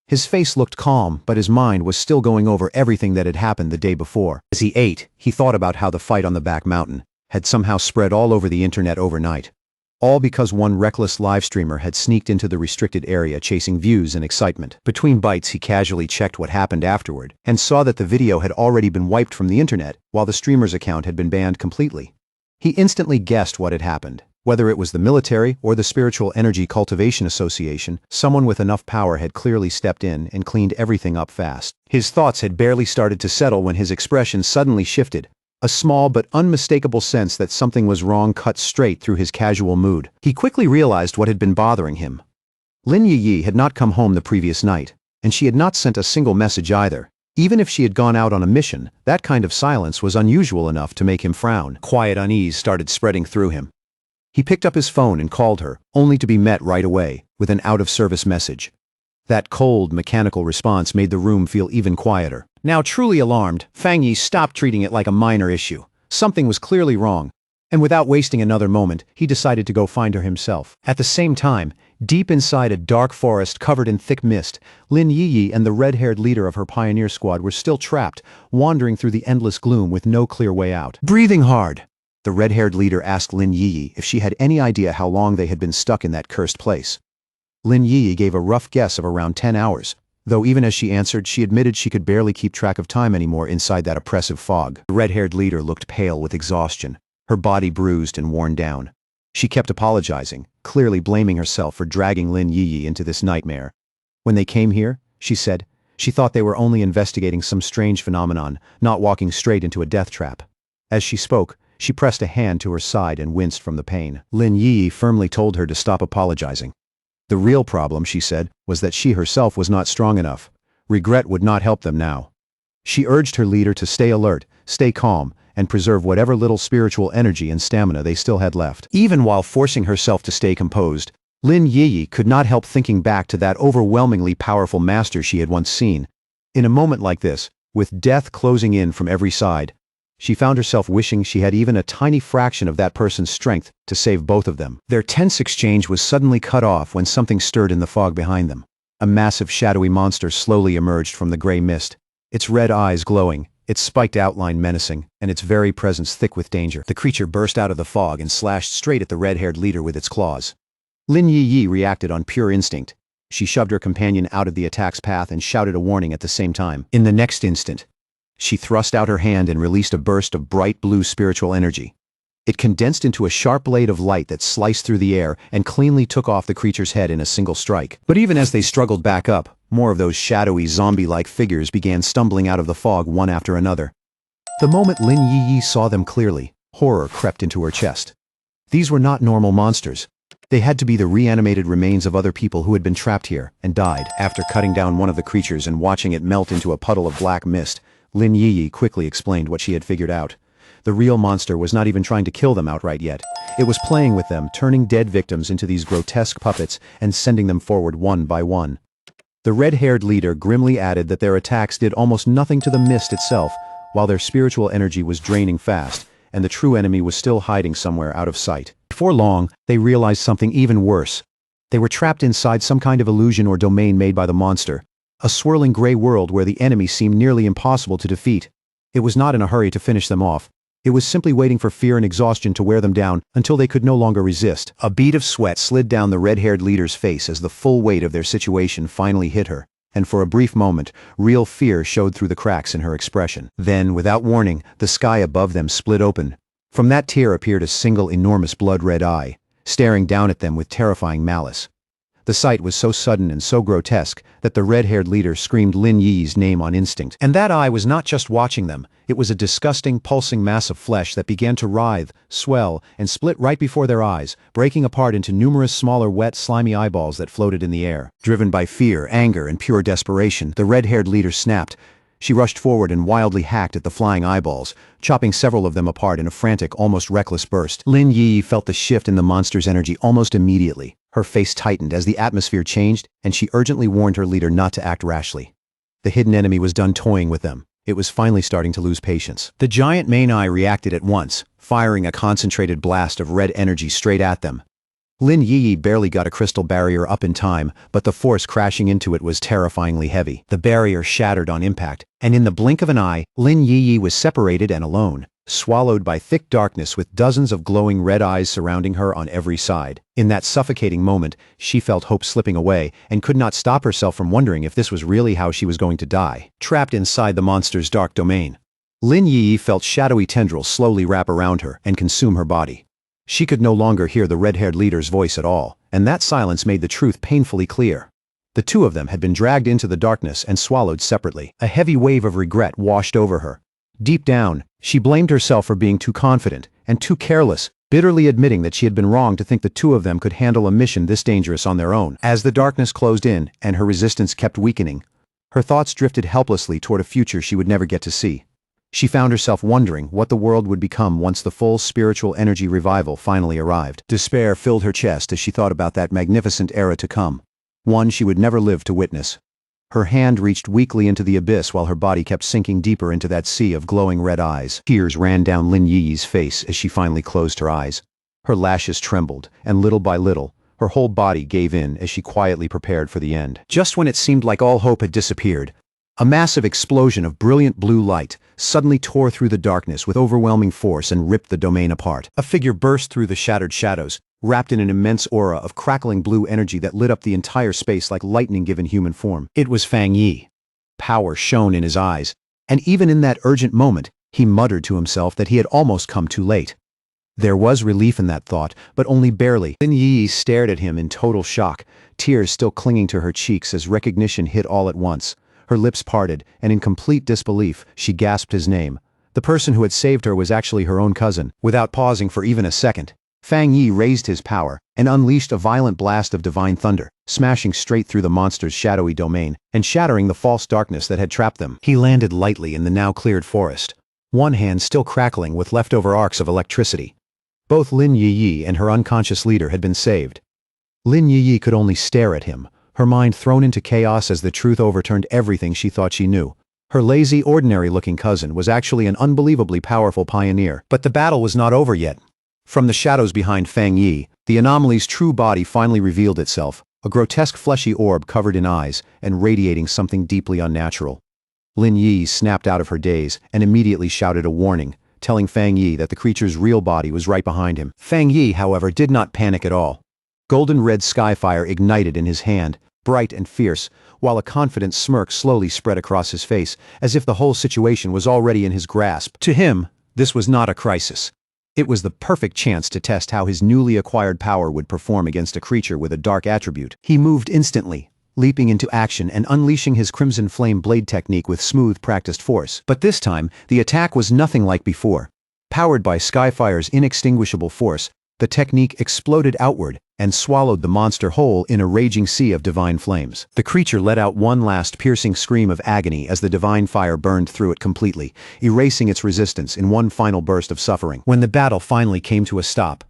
His face looked calm, but his mind was still going over everything that had happened the day before. As he ate, he thought about how the fight on the back mountain had somehow spread all over the internet overnight. All because one reckless live streamer had sneaked into the restricted area chasing views and excitement. Between bites, he casually checked what happened afterward and saw that the video had already been wiped from the internet while the streamer's account had been banned completely. He instantly guessed what had happened. Whether it was the military or the Spiritual Energy Cultivation Association, someone with enough power had clearly stepped in and cleaned everything up fast. His thoughts had barely started to settle when his expression suddenly shifted. A small but unmistakable sense that something was wrong cut straight through his casual mood. He quickly realized what had been bothering him. Lin Yi had not come home the previous night, and she had not sent a single message either. Even if she had gone out on a mission, that kind of silence was unusual enough to make him frown. Quiet unease started spreading through him. He picked up his phone and called her, only to be met right away with an out-of-service message. That cold, mechanical response made the room feel even quieter. Now truly alarmed, Fang Yi stopped treating it like a minor issue. Something was clearly wrong, and without wasting another moment, he decided to go find her himself. At the same time, deep inside a dark forest covered in thick mist, Lin Yi and the red-haired leader of her pioneer squad were still trapped, wandering through the endless gloom with no clear way out. Breathing hard, the red-haired leader asked Lin Yi if she had any idea how long they had been stuck in that cursed place. Lin Yi gave a rough guess of around 10 hours, though even as she answered, she admitted she could barely keep track of time anymore inside that oppressive fog. The red-haired leader looked pale with exhaustion, her body bruised and worn down. She kept apologizing, clearly blaming herself for dragging Lin Yi into this nightmare. When they came here, she said, she thought they were only investigating some strange phenomenon, not walking straight into a death trap. As she spoke, she pressed a hand to her side and winced from the pain. Lin Yi firmly told her to stop apologizing. The real problem, she said, was that she herself was not strong enough. Regret would not help them now. She urged her leader to stay alert, stay calm, and preserve whatever little spiritual energy and stamina they still had left. Even while forcing herself to stay composed, Lin Yi could not help thinking back to that overwhelmingly powerful master she had once seen. In a moment like this, with death closing in from every side, she found herself wishing she had even a tiny fraction of that person's strength to save both of them. Their tense exchange was suddenly cut off when something stirred in the fog behind them. A massive shadowy monster slowly emerged from the gray mist, its red eyes glowing, its spiked outline menacing, and its very presence thick with danger. The creature burst out of the fog and slashed straight at the red-haired leader with its claws. Lin Yi reacted on pure instinct. She shoved her companion out of the attack's path and shouted a warning at the same time. In the next instant, she thrust out her hand and released a burst of bright blue spiritual energy. It condensed into a sharp blade of light that sliced through the air and cleanly took off the creature's head in a single strike. But even as they struggled back up, more of those shadowy, zombie-like figures began stumbling out of the fog one after another. The moment Lin Yi saw them clearly, horror crept into her chest. These were not normal monsters. They had to be the reanimated remains of other people who had been trapped here and died. After cutting down one of the creatures and watching it melt into a puddle of black mist, Lin Yi quickly explained what she had figured out. The real monster was not even trying to kill them outright yet. It was playing with them, turning dead victims into these grotesque puppets and sending them forward one by one. The red-haired leader grimly added that their attacks did almost nothing to the mist itself, while their spiritual energy was draining fast, and the true enemy was still hiding somewhere out of sight. Before long, they realized something even worse. They were trapped inside some kind of illusion or domain made by the monster. A swirling gray world where the enemy seemed nearly impossible to defeat. It was not in a hurry to finish them off. It was simply waiting for fear and exhaustion to wear them down until they could no longer resist. A bead of sweat slid down the red-haired leader's face as the full weight of their situation finally hit her, and for a brief moment, real fear showed through the cracks in her expression. Then, without warning, the sky above them split open. From that tear appeared a single enormous blood-red eye, staring down at them with terrifying malice. The sight was so sudden and so grotesque that the red-haired leader screamed Lin Yi's name on instinct. And that eye was not just watching them, it was a disgusting, pulsing mass of flesh that began to writhe, swell, and split right before their eyes, breaking apart into numerous smaller wet, slimy eyeballs that floated in the air. Driven by fear, anger, and pure desperation, the red-haired leader snapped. She rushed forward and wildly hacked at the flying eyeballs, chopping several of them apart in a frantic, almost reckless burst. Lin Yi felt the shift in the monster's energy almost immediately. Her face tightened as the atmosphere changed, and she urgently warned her leader not to act rashly. The hidden enemy was done toying with them. It was finally starting to lose patience. The giant main eye reacted at once, firing a concentrated blast of red energy straight at them. Lin Yi barely got a crystal barrier up in time, but the force crashing into it was terrifyingly heavy. The barrier shattered on impact, and in the blink of an eye, Lin Yi was separated and alone, swallowed by thick darkness with dozens of glowing red eyes surrounding her on every side. In that suffocating moment, she felt hope slipping away and could not stop herself from wondering if this was really how she was going to die. Trapped inside the monster's dark domain, Lin Yi felt shadowy tendrils slowly wrap around her and consume her body. She could no longer hear the red-haired leader's voice at all, and that silence made the truth painfully clear. The two of them had been dragged into the darkness and swallowed separately. A heavy wave of regret washed over her. Deep down, she blamed herself for being too confident and too careless, bitterly admitting that she had been wrong to think the two of them could handle a mission this dangerous on their own. As the darkness closed in and her resistance kept weakening, her thoughts drifted helplessly toward a future she would never get to see. She found herself wondering what the world would become once the full spiritual energy revival finally arrived. Despair filled her chest as she thought about that magnificent era to come, one she would never live to witness. Her hand reached weakly into the abyss while her body kept sinking deeper into that sea of glowing red eyes. Tears ran down Lin Yi's face as she finally closed her eyes. Her lashes trembled, and little by little, her whole body gave in as she quietly prepared for the end. Just when it seemed like all hope had disappeared, a massive explosion of brilliant blue light suddenly tore through the darkness with overwhelming force and ripped the domain apart. A figure burst through the shattered shadows, wrapped in an immense aura of crackling blue energy that lit up the entire space like lightning given human form. It was Fang Yi. Power shone in his eyes, and even in that urgent moment, he muttered to himself that he had almost come too late. There was relief in that thought, but only barely. Lin Yi stared at him in total shock, tears still clinging to her cheeks as recognition hit all at once. Her lips parted, and in complete disbelief, she gasped his name. The person who had saved her was actually her own cousin. Without pausing for even a second, Fang Yi raised his power and unleashed a violent blast of divine thunder, smashing straight through the monster's shadowy domain and shattering the false darkness that had trapped them. He landed lightly in the now cleared forest, one hand still crackling with leftover arcs of electricity. Both Lin Yi and her unconscious leader had been saved. Lin Yi could only stare at him, her mind thrown into chaos as the truth overturned everything she thought she knew. Her lazy, ordinary-looking cousin was actually an unbelievably powerful pioneer. But the battle was not over yet. From the shadows behind Fang Yi, the anomaly's true body finally revealed itself, a grotesque fleshy orb covered in eyes and radiating something deeply unnatural. Lin Yi snapped out of her daze and immediately shouted a warning, telling Fang Yi that the creature's real body was right behind him. Fang Yi, however, did not panic at all. Golden-red skyfire ignited in his hand, bright and fierce, while a confident smirk slowly spread across his face, as if the whole situation was already in his grasp. To him, this was not a crisis. It was the perfect chance to test how his newly acquired power would perform against a creature with a dark attribute. He moved instantly, leaping into action and unleashing his Crimson Flame blade technique with smooth, practiced force. But this time, the attack was nothing like before. Powered by Skyfire's inextinguishable force, the technique exploded outward and swallowed the monster whole in a raging sea of divine flames. The creature let out one last piercing scream of agony as the divine fire burned through it completely, erasing its resistance in one final burst of suffering. When the battle finally came to a stop,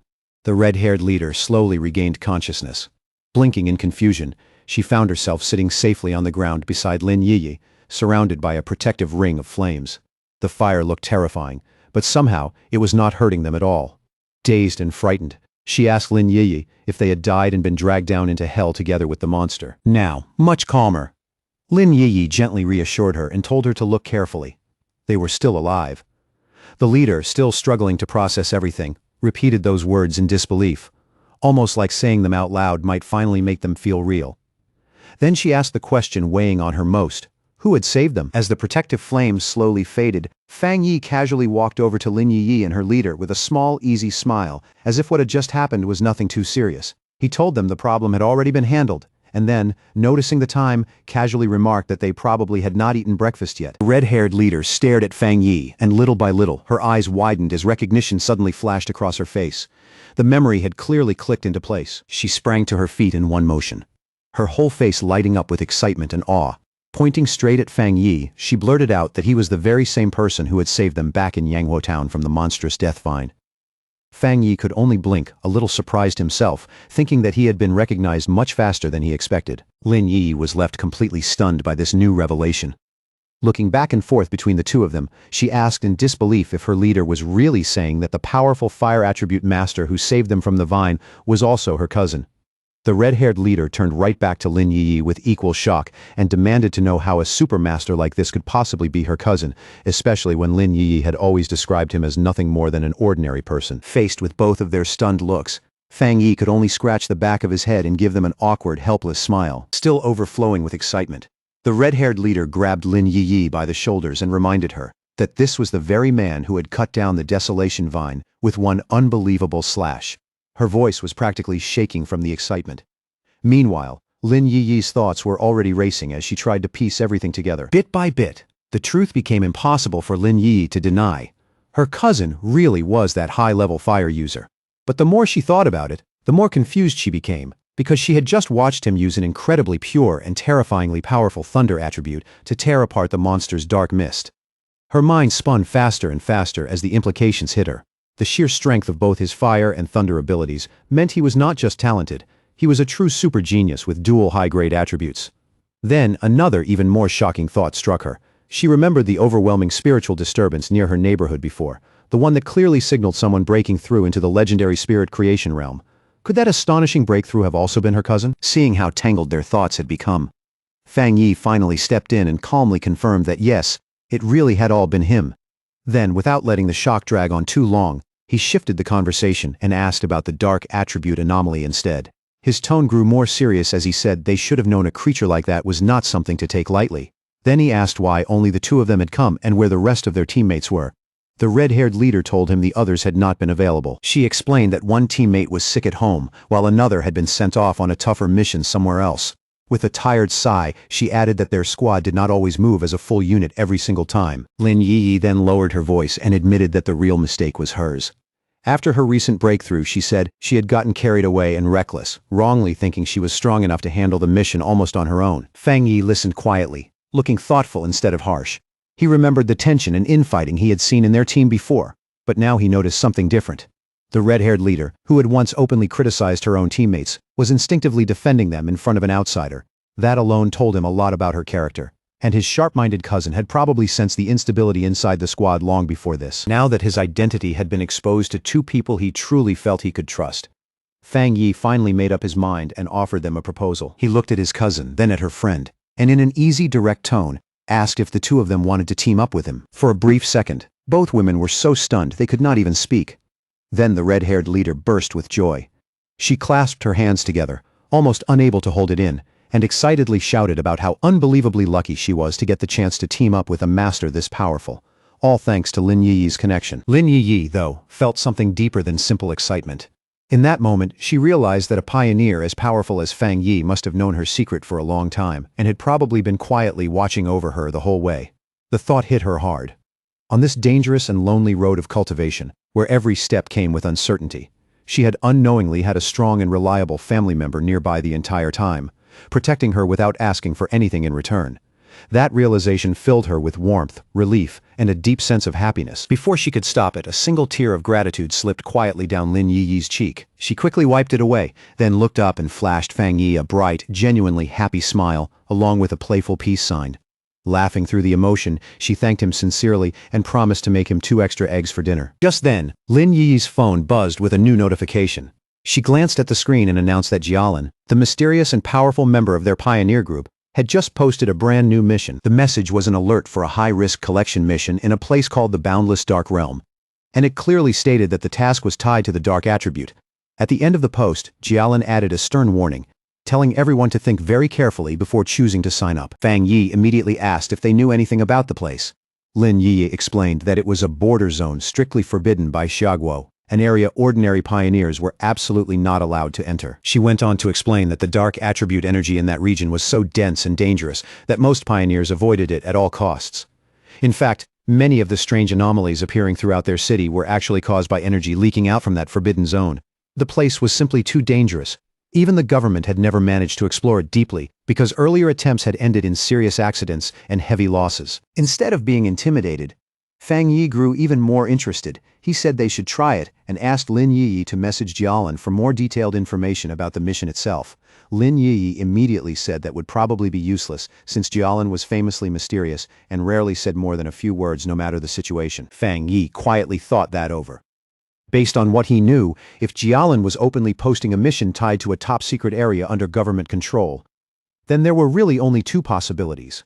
the red-haired leader slowly regained consciousness. Blinking in confusion, she found herself sitting safely on the ground beside Lin Yi, surrounded by a protective ring of flames. The fire looked terrifying, but somehow it was not hurting them at all. Dazed and frightened, she asked Lin Yi if they had died and been dragged down into hell together with the monster. Now, much calmer, Lin Yi gently reassured her and told her to look carefully. They were still alive. The leader, still struggling to process everything, repeated those words in disbelief, almost like saying them out loud might finally make them feel real. Then she asked the question weighing on her most: who had saved them? As the protective flames slowly faded, Fang Yi casually walked over to Lin Yi and her leader with a small, easy smile, as if what had just happened was nothing too serious. He told them the problem had already been handled, and then, noticing the time, casually remarked that they probably had not eaten breakfast yet. The red-haired leader stared at Fang Yi, and little by little, her eyes widened as recognition suddenly flashed across her face. The memory had clearly clicked into place. She sprang to her feet in one motion, her whole face lighting up with excitement and awe. Pointing straight at Fang Yi, she blurted out that he was the very same person who had saved them back in Yanghuo Town from the monstrous death vine. Fang Yi could only blink, a little surprised himself, thinking that he had been recognized much faster than he expected. Lin Yi was left completely stunned by this new revelation. Looking back and forth between the two of them, she asked in disbelief if her leader was really saying that the powerful fire attribute master who saved them from the vine was also her cousin. The red-haired leader turned right back to Lin Yi with equal shock and demanded to know how a supermaster like this could possibly be her cousin, especially when Lin Yi had always described him as nothing more than an ordinary person. Faced with both of their stunned looks, Fang Yi could only scratch the back of his head and give them an awkward, helpless smile. Still overflowing with excitement, the red-haired leader grabbed Lin Yi by the shoulders and reminded her, that this was the very man who had cut down the desolation vine with one unbelievable slash. Her voice was practically shaking from the excitement. Meanwhile, Lin Yi's thoughts were already racing as she tried to piece everything together. Bit by bit, the truth became impossible for Lin Yi to deny. Her cousin really was that high-level fire user. But the more she thought about it, the more confused she became, because she had just watched him use an incredibly pure and terrifyingly powerful thunder attribute to tear apart the monster's dark mist. Her mind spun faster and faster as the implications hit her. The sheer strength of both his fire and thunder abilities meant he was not just talented, he was a true super genius with dual high-grade attributes. Then, another even more shocking thought struck her. She remembered the overwhelming spiritual disturbance near her neighborhood before, the one that clearly signaled someone breaking through into the legendary spirit creation realm. Could that astonishing breakthrough have also been her cousin? Seeing how tangled their thoughts had become, Fang Yi finally stepped in and calmly confirmed that yes, it really had all been him. Then, without letting the shock drag on too long, he shifted the conversation and asked about the dark attribute anomaly instead. His tone grew more serious as he said they should have known a creature like that was not something to take lightly. Then he asked why only the two of them had come and where the rest of their teammates were. The red-haired leader told him the others had not been available. She explained that one teammate was sick at home, while another had been sent off on a tougher mission somewhere else. With a tired sigh, she added that their squad did not always move as a full unit every single time. Lin Yi then lowered her voice and admitted that the real mistake was hers. After her recent breakthrough, she said she had gotten carried away and reckless, wrongly thinking she was strong enough to handle the mission almost on her own. Fang Yi listened quietly, looking thoughtful instead of harsh. He remembered the tension and infighting he had seen in their team before, but now he noticed something different. The red-haired leader, who had once openly criticized her own teammates, was instinctively defending them in front of an outsider. That alone told him a lot about her character. And his sharp-minded cousin had probably sensed the instability inside the squad long before this. Now that his identity had been exposed to two people he truly felt he could trust, Fang Yi finally made up his mind and offered them a proposal. He looked at his cousin, then at her friend, and in an easy, direct tone, asked if the two of them wanted to team up with him. For a brief second, both women were so stunned they could not even speak. Then the red-haired leader burst with joy. She clasped her hands together, almost unable to hold it in, and excitedly shouted about how unbelievably lucky she was to get the chance to team up with a master this powerful, all thanks to Lin Yi's connection. Lin Yi, though, felt something deeper than simple excitement. In that moment, she realized that a pioneer as powerful as Fang Yi must have known her secret for a long time, and had probably been quietly watching over her the whole way. The thought hit her hard. On this dangerous and lonely road of cultivation, where every step came with uncertainty, she had unknowingly had a strong and reliable family member nearby the entire time, protecting her without asking for anything in return. That realization filled her with warmth, relief, and a deep sense of happiness. Before she could stop it, a single tear of gratitude slipped quietly down Lin Yi's cheek. She quickly wiped it away, then looked up and flashed Fang Yi a bright, genuinely happy smile, along with a playful peace sign. Laughing through the emotion, she thanked him sincerely and promised to make him 2 extra eggs for dinner. Just then, Lin Yi's phone buzzed with a new notification. She glanced at the screen and announced that Jialan, the mysterious and powerful member of their pioneer group, had just posted a brand new mission. The message was an alert for a high-risk collection mission in a place called the Boundless Dark Realm, and it clearly stated that the task was tied to the dark attribute. At the end of the post, Jialan added a stern warning, telling everyone to think very carefully before choosing to sign up. Fang Yi immediately asked if they knew anything about the place. Lin Yi explained that it was a border zone strictly forbidden by Xiaoguo, an area ordinary pioneers were absolutely not allowed to enter. She went on to explain that the dark attribute energy in that region was so dense and dangerous that most pioneers avoided it at all costs. In fact, many of the strange anomalies appearing throughout their city were actually caused by energy leaking out from that forbidden zone. The place was simply too dangerous. Even the government had never managed to explore it deeply because earlier attempts had ended in serious accidents and heavy losses. Instead of being intimidated, Fang Yi grew even more interested. He said they should try it and asked Lin Yi to message Jialan for more detailed information about the mission itself. Lin Yi immediately said that would probably be useless since Jialan was famously mysterious and rarely said more than a few words no matter the situation. Fang Yi quietly thought that over. Based on what he knew, if Jialan was openly posting a mission tied to a top-secret area under government control, then there were really only 2 possibilities.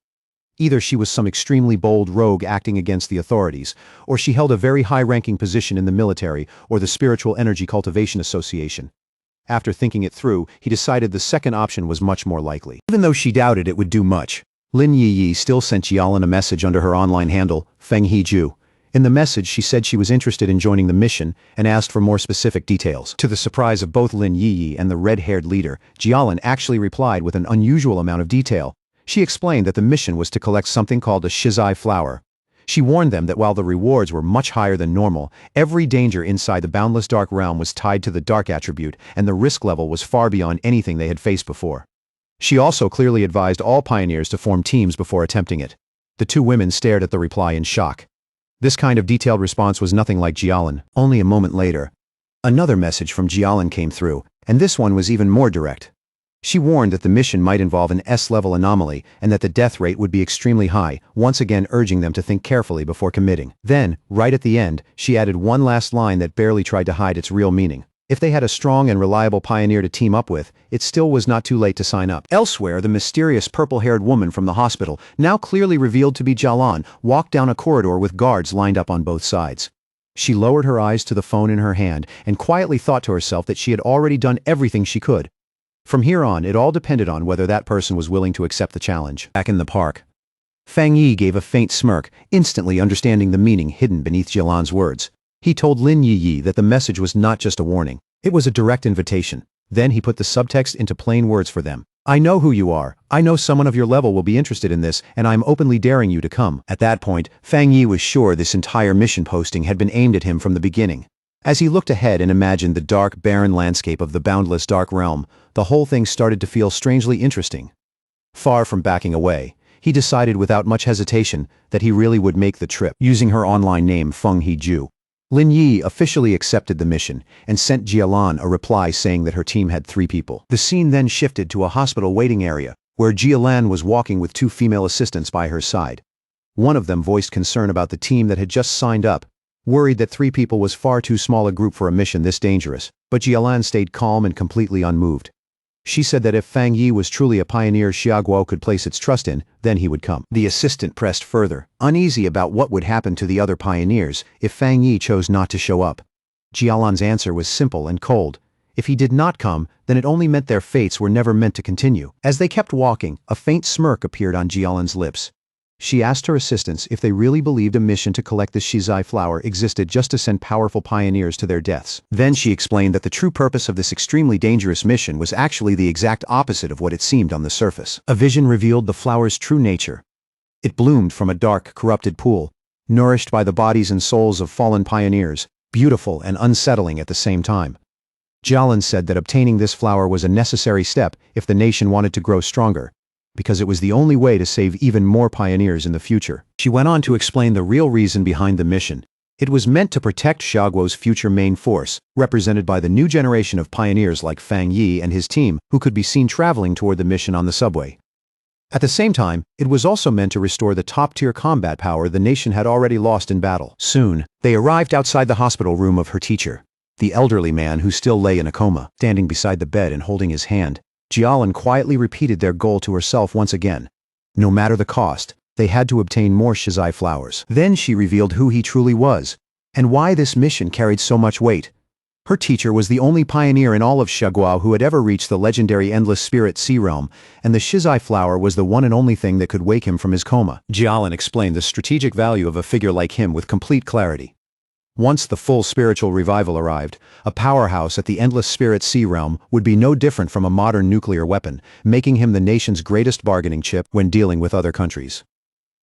Either she was some extremely bold rogue acting against the authorities, or she held a very high-ranking position in the military or the Spiritual Energy Cultivation Association. After thinking it through, he decided the second option was much more likely. Even though she doubted it would do much, Lin Yiyi still sent Jialan a message under her online handle, Feng Heju. In the message she said she was interested in joining the mission and asked for more specific details. To the surprise of both Lin Yiyi and the red-haired leader, Jialan actually replied with an unusual amount of detail. She explained that the mission was to collect something called a shizai flower. She warned them that while the rewards were much higher than normal, every danger inside the boundless dark realm was tied to the dark attribute, and the risk level was far beyond anything they had faced before. She also clearly advised all pioneers to form teams before attempting it. The two women stared at the reply in shock. This kind of detailed response was nothing like Jialan. Only a moment later, another message from Jialan came through, and this one was even more direct. She warned that the mission might involve an S-level anomaly and that the death rate would be extremely high, once again urging them to think carefully before committing. Then, right at the end, she added one last line that barely tried to hide its real meaning. If they had a strong and reliable pioneer to team up with, it still was not too late to sign up. Elsewhere, the mysterious purple-haired woman from the hospital, now clearly revealed to be Jialan, walked down a corridor with guards lined up on both sides. She lowered her eyes to the phone in her hand and quietly thought to herself that she had already done everything she could. From here on, it all depended on whether that person was willing to accept the challenge. Back in the park, Fang Yi gave a faint smirk, instantly understanding the meaning hidden beneath Jialan's words. He told Lin Yiyi that the message was not just a warning. It was a direct invitation. Then he put the subtext into plain words for them. I know who you are. I know someone of your level will be interested in this, and I'm openly daring you to come. At that point, Fang Yi was sure this entire mission posting had been aimed at him from the beginning. As he looked ahead and imagined the dark, barren landscape of the boundless dark realm, the whole thing started to feel strangely interesting. Far from backing away, he decided without much hesitation that he really would make the trip, using her online name Feng Heju. Lin Yi officially accepted the mission and sent Jialan a reply saying that her team had 3 people. The scene then shifted to a hospital waiting area, where Jialan was walking with 2 female assistants by her side. One of them voiced concern about the team that had just signed up, worried that 3 people was far too small a group for a mission this dangerous, but Jialan stayed calm and completely unmoved. She said that if Fang Yi was truly a pioneer Xiaoguo could place its trust in, then he would come. The assistant pressed further, uneasy about what would happen to the other pioneers if Fang Yi chose not to show up. Jialan's answer was simple and cold. If he did not come, then it only meant their fates were never meant to continue. As they kept walking, a faint smirk appeared on Jialan's lips. She asked her assistants if they really believed a mission to collect the shizai flower existed just to send powerful pioneers to their deaths. Then she explained that the true purpose of this extremely dangerous mission was actually the exact opposite of what it seemed on the surface. A vision revealed the flower's true nature. It bloomed from a dark, corrupted pool, nourished by the bodies and souls of fallen pioneers, beautiful and unsettling at the same time. Jialan said that obtaining this flower was a necessary step if the nation wanted to grow stronger, because it was the only way to save even more pioneers in the future. She went on to explain the real reason behind the mission. It was meant to protect Xiaoguo's future main force, represented by the new generation of pioneers like Fang Yi and his team, who could be seen traveling toward the mission on the subway. At the same time, it was also meant to restore the top-tier combat power the nation had already lost in battle. Soon, they arrived outside the hospital room of her teacher, the elderly man who still lay in a coma. Standing beside the bed and holding his hand, Jialan quietly repeated their goal to herself once again. No matter the cost, they had to obtain more shizai flowers. Then she revealed who he truly was, and why this mission carried so much weight. Her teacher was the only pioneer in all of Xiaoguo who had ever reached the legendary Endless Spirit Sea Realm, and the shizai flower was the one and only thing that could wake him from his coma. Jialan explained the strategic value of a figure like him with complete clarity. Once the full spiritual revival arrived, a powerhouse at the Endless Spirit Sea Realm would be no different from a modern nuclear weapon, making him the nation's greatest bargaining chip when dealing with other countries.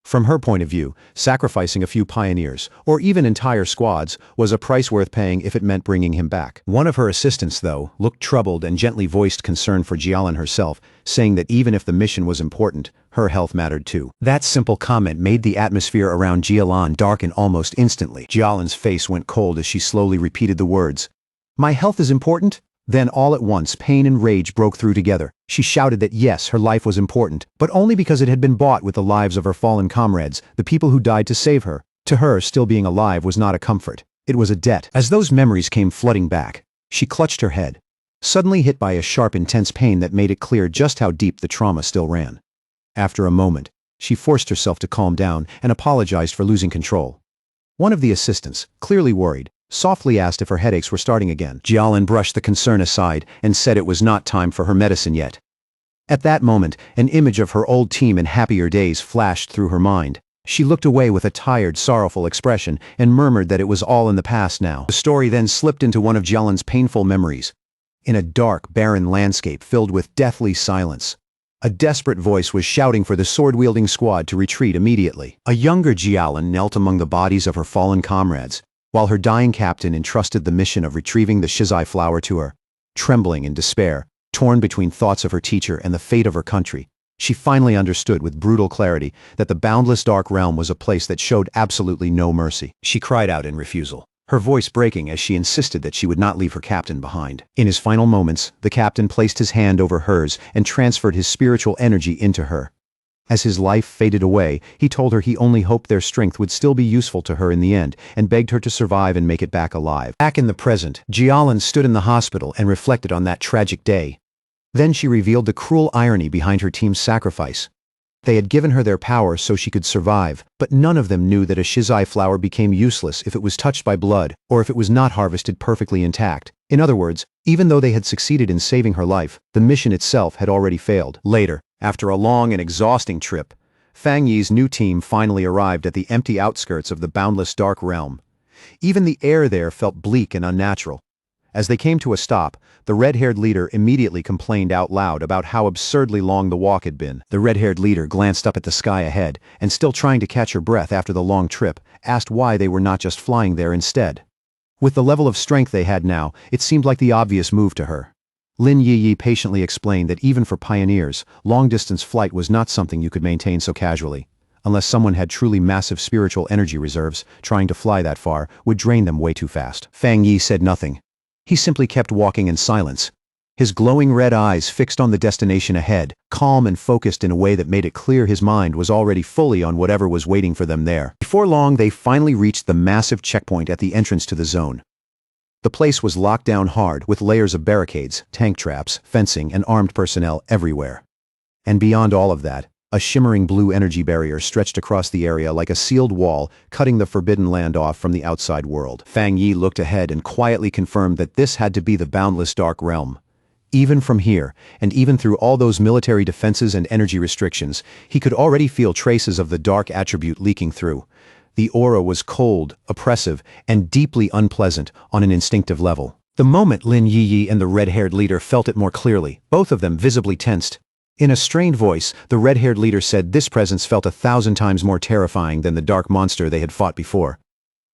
From her point of view, sacrificing a few pioneers, or even entire squads, was a price worth paying if it meant bringing him back. One of her assistants, though, looked troubled and gently voiced concern for Jialan herself, saying that even if the mission was important, her health mattered too. That simple comment made the atmosphere around Jialan darken almost instantly. Jialan's face went cold as she slowly repeated the words, "My health is important?" Then all at once pain and rage broke through together. She shouted that yes, her life was important, but only because it had been bought with the lives of her fallen comrades, the people who died to save her. To her, still being alive was not a comfort. It was a debt. As those memories came flooding back, she clutched her head, suddenly hit by a sharp, intense pain that made it clear just how deep the trauma still ran. After a moment, she forced herself to calm down and apologized for losing control. One of the assistants, clearly worried, softly asked if her headaches were starting again. Jialan brushed the concern aside and said it was not time for her medicine yet. At that moment, an image of her old team in happier days flashed through her mind. She looked away with a tired, sorrowful expression and murmured that it was all in the past now. The story then slipped into one of Jialan's painful memories. In a dark, barren landscape filled with deathly silence, a desperate voice was shouting for the sword-wielding squad to retreat immediately. A younger Jialan knelt among the bodies of her fallen comrades, while her dying captain entrusted the mission of retrieving the Shizai flower to her. Trembling in despair, torn between thoughts of her teacher and the fate of her country, she finally understood with brutal clarity that the boundless dark realm was a place that showed absolutely no mercy. She cried out in refusal, her voice breaking as she insisted that she would not leave her captain behind. In his final moments, the captain placed his hand over hers and transferred his spiritual energy into her. As his life faded away, he told her he only hoped their strength would still be useful to her in the end, and begged her to survive and make it back alive. Back in the present, Jialan stood in the hospital and reflected on that tragic day. Then she revealed the cruel irony behind her team's sacrifice. They had given her their power so she could survive, but none of them knew that a Shizai flower became useless if it was touched by blood or if it was not harvested perfectly intact. In other words, even though they had succeeded in saving her life, the mission itself had already failed. Later, after a long and exhausting trip, Fang Yi's new team finally arrived at the empty outskirts of the boundless dark realm. Even the air there felt bleak and unnatural. As they came to a stop, the red-haired leader immediately complained out loud about how absurdly long the walk had been. The red-haired leader glanced up at the sky ahead, and still trying to catch her breath after the long trip, asked why they were not just flying there instead. With the level of strength they had now, it seemed like the obvious move to her. Lin Yi patiently explained that even for pioneers, long-distance flight was not something you could maintain so casually. Unless someone had truly massive spiritual energy reserves, trying to fly that far would drain them way too fast. Fang Yi said nothing. He simply kept walking in silence, his glowing red eyes fixed on the destination ahead, calm and focused in a way that made it clear his mind was already fully on whatever was waiting for them there. Before long, they finally reached the massive checkpoint at the entrance to the zone. The place was locked down hard with layers of barricades, tank traps, fencing, and armed personnel everywhere. And beyond all of that, a shimmering blue energy barrier stretched across the area like a sealed wall, cutting the forbidden land off from the outside world. Fang Yi looked ahead and quietly confirmed that this had to be the boundless dark realm. Even from here, and even through all those military defenses and energy restrictions, he could already feel traces of the dark attribute leaking through. The aura was cold, oppressive, and deeply unpleasant on an instinctive level. The moment Lin Yi and the red-haired leader felt it more clearly, both of them visibly tensed. In a strained voice, the red-haired leader said this presence felt 1,000 times more terrifying than the dark monster they had fought before.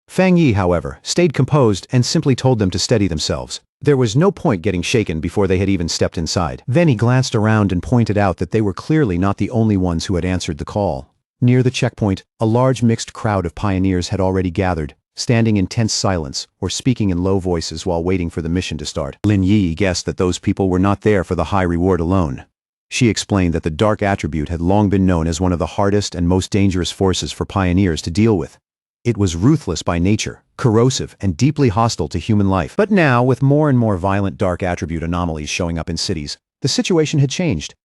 Fang Yi, however, stayed composed and simply told them to steady themselves. There was no point getting shaken before they had even stepped inside. Then he glanced around and pointed out that they were clearly not the only ones who had answered the call. Near the checkpoint, a large mixed crowd of pioneers had already gathered, standing in tense silence or speaking in low voices while waiting for the mission to start. Lin Yi guessed that those people were not there for the high reward alone. She explained that the dark attribute had long been known as one of the hardest and most dangerous forces for pioneers to deal with. It was ruthless by nature, corrosive, and deeply hostile to human life. But now, with more and more violent dark attribute anomalies showing up in cities, the situation had changed.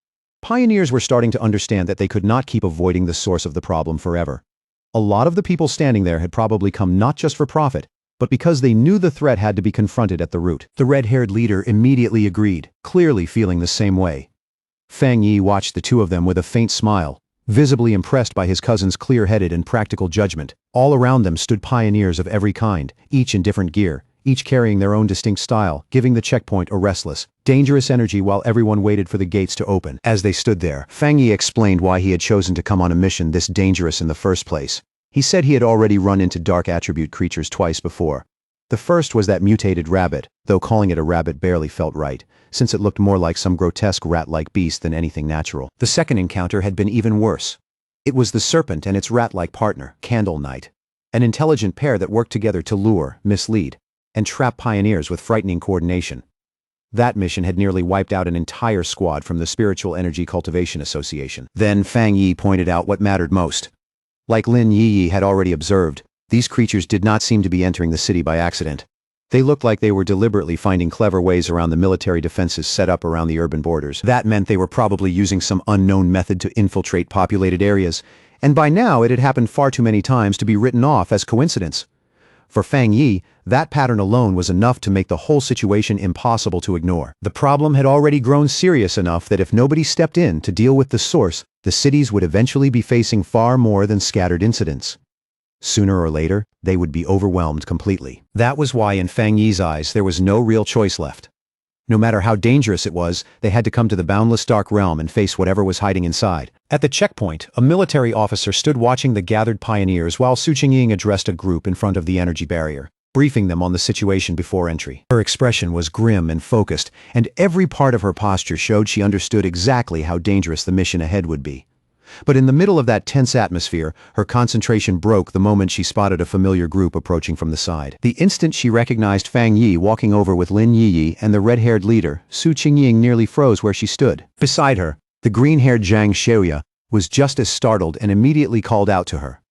Pioneers were starting to understand that they could not keep avoiding the source of the problem forever. A lot of the people standing there had probably come not just for profit, but because they knew the threat had to be confronted at the root. The red-haired leader immediately agreed, clearly feeling the same way. Fang Yi watched the two of them with a faint smile, visibly impressed by his cousin's clear-headed and practical judgment. All around them stood pioneers of every kind, each in different gear, each carrying their own distinct style, giving the checkpoint a restless, dangerous energy while everyone waited for the gates to open. As they stood there, Fang Yi explained why he had chosen to come on a mission this dangerous in the first place. He said he had already run into dark attribute creatures twice before. The first was that mutated rabbit, though calling it a rabbit barely felt right, since it looked more like some grotesque rat-like beast than anything natural. The second encounter had been even worse. It was the serpent and its rat-like partner, Candle Knight, an intelligent pair that worked together to lure, mislead, and trap pioneers with frightening coordination. That mission had nearly wiped out an entire squad from the Spiritual Energy Cultivation Association. Then Fang Yi pointed out what mattered most. Like Lin Yi had already observed, these creatures did not seem to be entering the city by accident. They looked like they were deliberately finding clever ways around the military defenses set up around the urban borders. That meant they were probably using some unknown method to infiltrate populated areas, and by now it had happened far too many times to be written off as coincidence. For Fang Yi, that pattern alone was enough to make the whole situation impossible to ignore. The problem had already grown serious enough that if nobody stepped in to deal with the source, the cities would eventually be facing far more than scattered incidents. Sooner or later, they would be overwhelmed completely. That was why in Fang Yi's eyes there was no real choice left. No matter how dangerous it was, they had to come to the boundless dark realm and face whatever was hiding inside. At the checkpoint, a military officer stood watching the gathered pioneers while Su Qingying addressed a group in front of the energy barrier, briefing them on the situation before entry. Her expression was grim and focused, and every part of her posture showed she understood exactly how dangerous the mission ahead would be. But in the middle of that tense atmosphere, her concentration broke the moment she spotted a familiar group approaching from the side. The instant she recognized Fang Yi walking over with Lin Yiyi and the red-haired leader, Su Qingying nearly froze where she stood. Beside her, the green-haired Zhang Xiaoya was just as startled and immediately called out to her.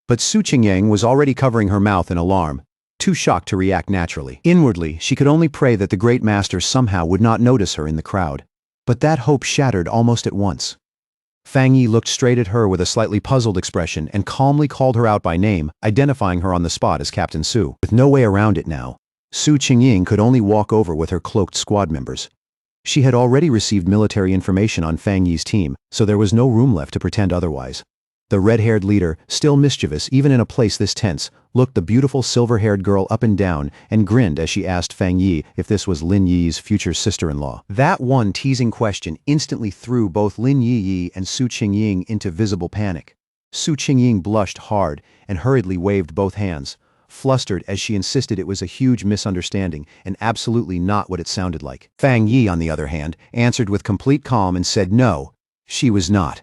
But Su Qingying was already covering her mouth in alarm, too shocked to react naturally. Inwardly, she could only pray that the great master somehow would not notice her in the crowd. But that hope shattered almost at once. Fang Yi looked straight at her with a slightly puzzled expression and calmly called her out by name, identifying her on the spot as Captain Su. With no way around it now, Su Qingying could only walk over with her cloaked squad members. She had already received military information on Fang Yi's team, so there was no room left to pretend otherwise. The red-haired leader, still mischievous even in a place this tense, looked the beautiful silver-haired girl up and down and grinned as she asked Fang Yi if this was Lin Yi's future sister-in-law. That one teasing question instantly threw both Lin Yiyi and Su Qingying into visible panic. Su Qingying blushed hard and hurriedly waved both hands, flustered as she insisted it was a huge misunderstanding and absolutely not what it sounded like. Fang Yi, on the other hand, answered with complete calm and said no, she was not.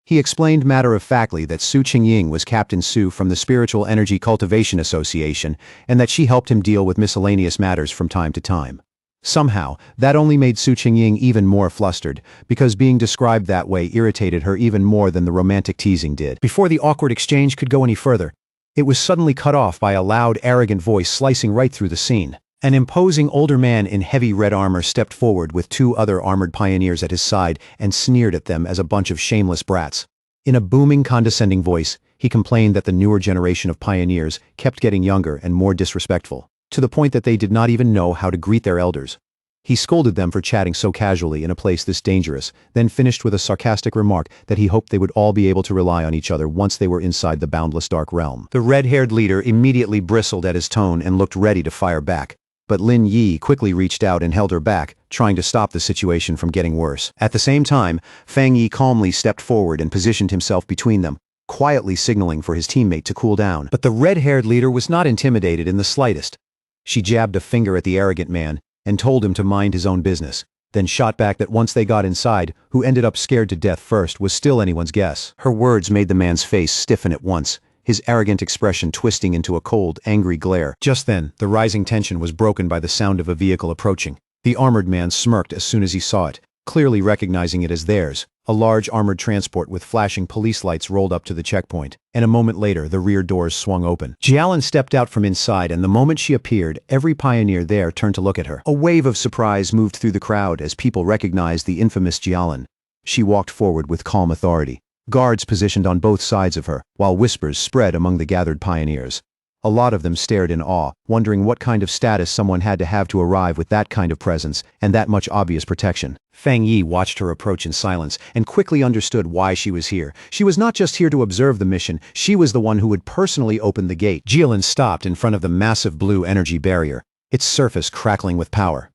He explained matter-of-factly that Su Qingying was Captain Su from the Spiritual Energy Cultivation Association and that she helped him deal with miscellaneous matters from time to time. Somehow, that only made Su Qingying even more flustered, because being described that way irritated her even more than the romantic teasing did. Before the awkward exchange could go any further, it was suddenly cut off by a loud, arrogant voice slicing right through the scene. An imposing older man in heavy red armor stepped forward with two other armored pioneers at his side and sneered at them as a bunch of shameless brats. In a booming, condescending voice, he complained that the newer generation of pioneers kept getting younger and more disrespectful, to the point that they did not even know how to greet their elders. He scolded them for chatting so casually in a place this dangerous, then finished with a sarcastic remark that he hoped they would all be able to rely on each other once they were inside the boundless dark realm. The red-haired leader immediately bristled at his tone and looked ready to fire back. But Lin Yi quickly reached out and held her back, trying to stop the situation from getting worse. At the same time, Fang Yi calmly stepped forward and positioned himself between them, quietly signaling for his teammate to cool down. But the red-haired leader was not intimidated in the slightest. She jabbed a finger at the arrogant man and told him to mind his own business, then shot back that once they got inside, who ended up scared to death first was still anyone's guess. Her words made the man's face stiffen at once, his arrogant expression twisting into a cold, angry glare. Just then, the rising tension was broken by the sound of a vehicle approaching. The armored man smirked as soon as he saw it, clearly recognizing it as theirs. A large armored transport with flashing police lights rolled up to the checkpoint, and a moment later the rear doors swung open. Jialin stepped out from inside, and the moment she appeared, every pioneer there turned to look at her. A wave of surprise moved through the crowd as people recognized the infamous Jialin. She walked forward with calm authority. Guards positioned on both sides of her, while whispers spread among the gathered pioneers. A lot of them stared in awe, wondering what kind of status someone had to have to arrive with that kind of presence and that much obvious protection. Fang Yi watched her approach in silence and quickly understood why she was here. She was not just here to observe the mission, she was the one who would personally open the gate. Jialin stopped in front of the massive blue energy barrier, its surface crackling with power.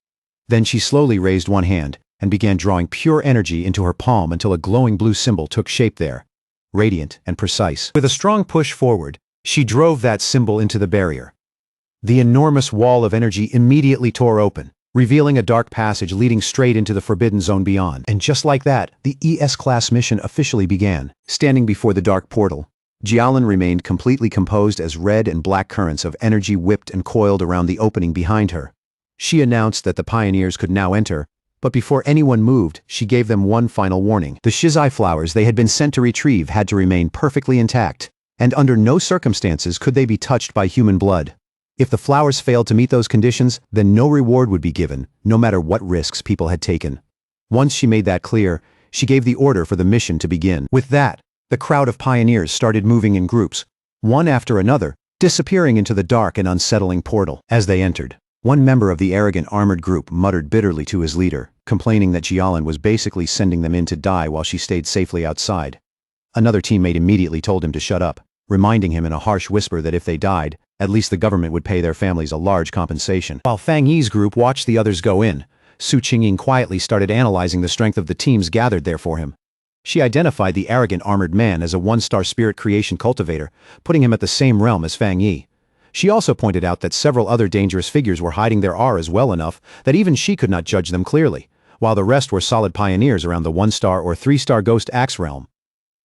Then she slowly raised one hand and began drawing pure energy into her palm until a glowing blue symbol took shape there, radiant and precise. With a strong push forward, she drove that symbol into the barrier. The enormous wall of energy immediately tore open, revealing a dark passage leading straight into the forbidden zone beyond. And just like that, the ES-class mission officially began. Standing before the dark portal, Jialin remained completely composed as red and black currents of energy whipped and coiled around the opening behind her. She announced that the pioneers could now enter, but before anyone moved, she gave them one final warning. The shizai flowers they had been sent to retrieve had to remain perfectly intact, and under no circumstances could they be touched by human blood. If the flowers failed to meet those conditions, then no reward would be given, no matter what risks people had taken. Once she made that clear, she gave the order for the mission to begin. With that, the crowd of pioneers started moving in groups. One after another, disappearing into the dark and unsettling portal. As they entered, one member of the arrogant armored group muttered bitterly to his leader, complaining that Jialan was basically sending them in to die while she stayed safely outside. Another teammate immediately told him to shut up, reminding him in a harsh whisper that if they died, at least the government would pay their families a large compensation. While Fang Yi's group watched the others go in, Su Qingying quietly started analyzing the strength of the teams gathered there for him. She identified the arrogant armored man as a one-star spirit creation cultivator, putting him at the same realm as Fang Yi. She also pointed out that several other dangerous figures were hiding their auras well enough that even she could not judge them clearly, while the rest were solid pioneers around the one-star or three-star ghost axe realm.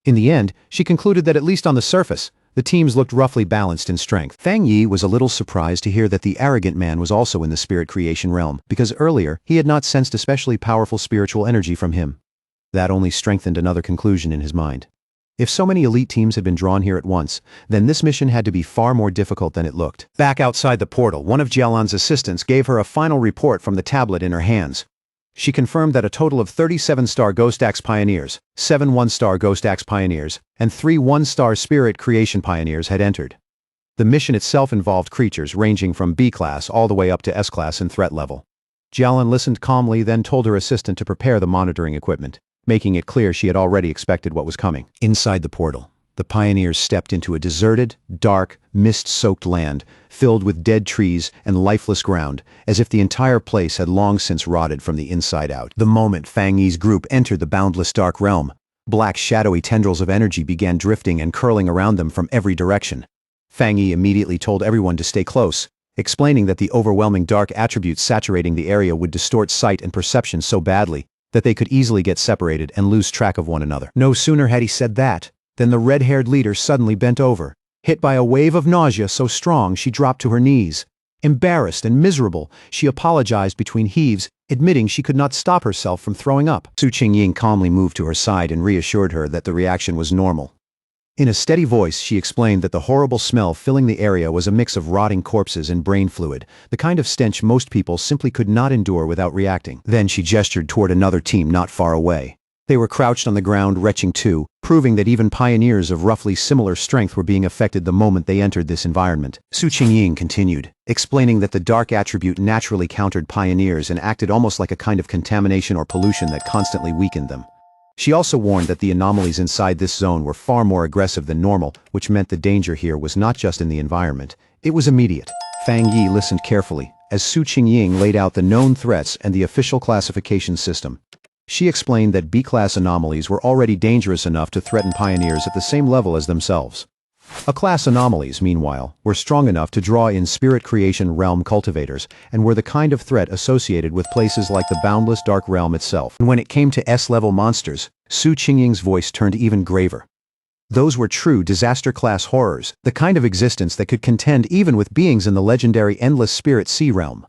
In the end, she concluded that at least on the surface, the teams looked roughly balanced in strength. Fang Yi was a little surprised to hear that the arrogant man was also in the spirit creation realm, because earlier he had not sensed especially powerful spiritual energy from him. That only strengthened another conclusion in his mind. If so many elite teams had been drawn here at once, then this mission had to be far more difficult than it looked. Back outside the portal, one of Jialan's assistants gave her a final report from the tablet in her hands. She confirmed that a total of 37-star Ghost Axe Pioneers, 7 one-star Ghost Axe Pioneers, and 3 one-star Spirit Creation Pioneers had entered. The mission itself involved creatures ranging from B-class all the way up to S-class in threat level. Jialan listened calmly, then told her assistant to prepare the monitoring equipment, making it clear she had already expected what was coming. Inside the portal, the pioneers stepped into a deserted, dark, mist-soaked land, filled with dead trees and lifeless ground, as if the entire place had long since rotted from the inside out. The moment Fang Yi's group entered the boundless dark realm, black shadowy tendrils of energy began drifting and curling around them from every direction. Fang Yi immediately told everyone to stay close, explaining that the overwhelming dark attributes saturating the area would distort sight and perception so badly that they could easily get separated and lose track of one another. No sooner had he said that, than the red-haired leader suddenly bent over, hit by a wave of nausea so strong she dropped to her knees. Embarrassed and miserable, she apologized between heaves, admitting she could not stop herself from throwing up. Su Qingying calmly moved to her side and reassured her that the reaction was normal. In a steady voice, she explained that the horrible smell filling the area was a mix of rotting corpses and brain fluid, the kind of stench most people simply could not endure without reacting. Then she gestured toward another team not far away. They were crouched on the ground, retching too, proving that even pioneers of roughly similar strength were being affected the moment they entered this environment. Su Qingying continued, explaining that the dark attribute naturally countered pioneers and acted almost like a kind of contamination or pollution that constantly weakened them. She also warned that the anomalies inside this zone were far more aggressive than normal, which meant the danger here was not just in the environment. It was immediate. Fang Yi listened carefully, as Su Qingying laid out the known threats and the official classification system. She explained that B-class anomalies were already dangerous enough to threaten pioneers at the same level as themselves. A-class anomalies, meanwhile, were strong enough to draw in spirit creation realm cultivators and were the kind of threat associated with places like the boundless dark realm itself. And when it came to S-level monsters, Su Qingying's voice turned even graver. Those were true disaster-class horrors, the kind of existence that could contend even with beings in the legendary Endless Spirit Sea realm.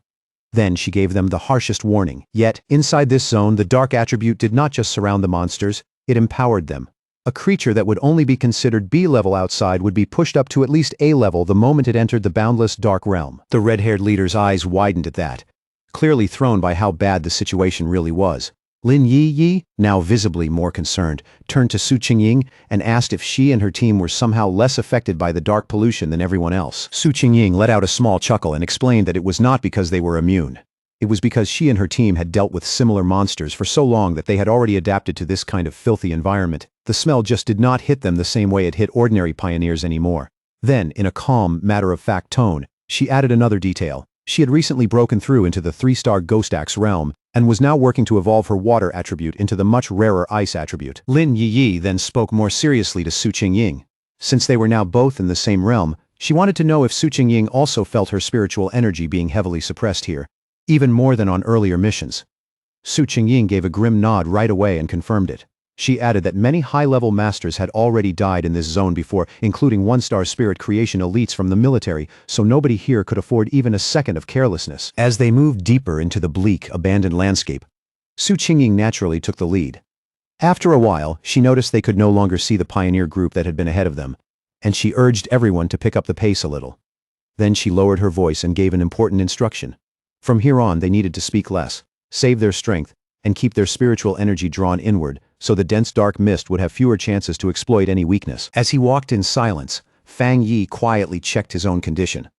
Then she gave them the harshest warning. Yet, inside this zone, the dark attribute did not just surround the monsters, it empowered them. A creature that would only be considered B-level outside would be pushed up to at least A-level the moment it entered the boundless dark realm. The red-haired leader's eyes widened at that, clearly thrown by how bad the situation really was. Lin Yi, now visibly more concerned, turned to Su Qingying and asked if she and her team were somehow less affected by the dark pollution than everyone else. Su Qingying let out a small chuckle and explained that it was not because they were immune. It was because she and her team had dealt with similar monsters for so long that they had already adapted to this kind of filthy environment. The smell just did not hit them the same way it hit ordinary pioneers anymore. Then, in a calm, matter-of-fact tone, she added another detail. She had recently broken through into the 3-star Ghost Axe realm and was now working to evolve her water attribute into the much rarer ice attribute. Lin Yi then spoke more seriously to Su Qingying. Since they were now both in the same realm, she wanted to know if Su Qingying also felt her spiritual energy being heavily suppressed here, even more than on earlier missions. Su Qingying gave a grim nod right away and confirmed it. She added that many high-level masters had already died in this zone before, including one-star spirit creation elites from the military, so nobody here could afford even a second of carelessness. As they moved deeper into the bleak, abandoned landscape, Su Qingying naturally took the lead. After a while, she noticed they could no longer see the pioneer group that had been ahead of them, and she urged everyone to pick up the pace a little. Then she lowered her voice and gave an important instruction. From here on, they needed to speak less, save their strength, and keep their spiritual energy drawn inward, so the dense dark mist would have fewer chances to exploit any weakness. As he walked in silence, Fang Yi quietly checked his own condition.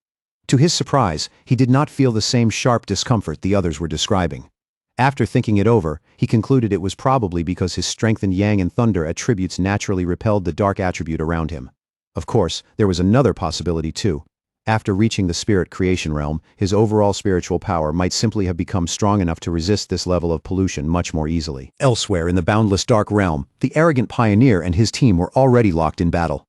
To his surprise, he did not feel the same sharp discomfort the others were describing. After thinking it over, he concluded it was probably because his strengthened yang and thunder attributes naturally repelled the dark attribute around him. Of course, there was another possibility too. After reaching the spirit creation realm, his overall spiritual power might simply have become strong enough to resist this level of pollution much more easily. Elsewhere in the boundless dark realm, the arrogant pioneer and his team were already locked in battle.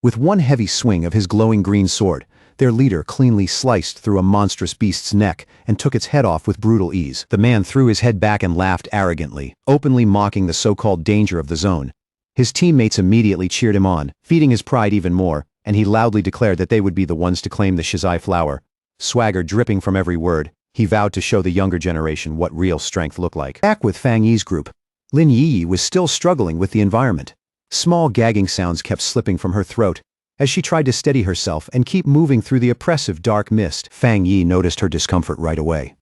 With one heavy swing of his glowing green sword, their leader cleanly sliced through a monstrous beast's neck and took its head off with brutal ease. The man threw his head back and laughed arrogantly, openly mocking the so-called danger of the zone. His teammates immediately cheered him on, feeding his pride even more, and he loudly declared that they would be the ones to claim the Shizai flower. Swagger dripping from every word, he vowed to show the younger generation what real strength looked like. Back with Fang Yi's group, Lin Yi was still struggling with the environment. Small gagging sounds kept slipping from her throat as she tried to steady herself and keep moving through the oppressive dark mist. Fang Yi noticed her discomfort right away.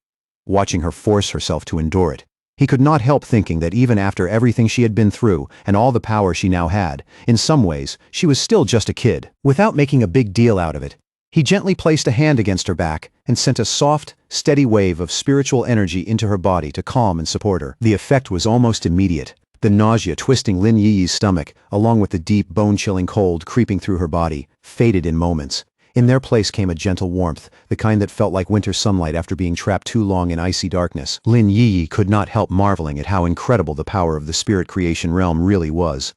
Watching her force herself to endure it, he could not help thinking that even after everything she had been through and all the power she now had, in some ways, she was still just a kid. Without making a big deal out of it, he gently placed a hand against her back and sent a soft, steady wave of spiritual energy into her body to calm and support her. The effect was almost immediate. The nausea twisting Lin Yi's stomach, along with the deep, bone-chilling cold creeping through her body, faded in moments. In their place came a gentle warmth, the kind that felt like winter sunlight after being trapped too long in icy darkness. Lin Yi could not help marveling at how incredible the power of the spirit creation realm really was.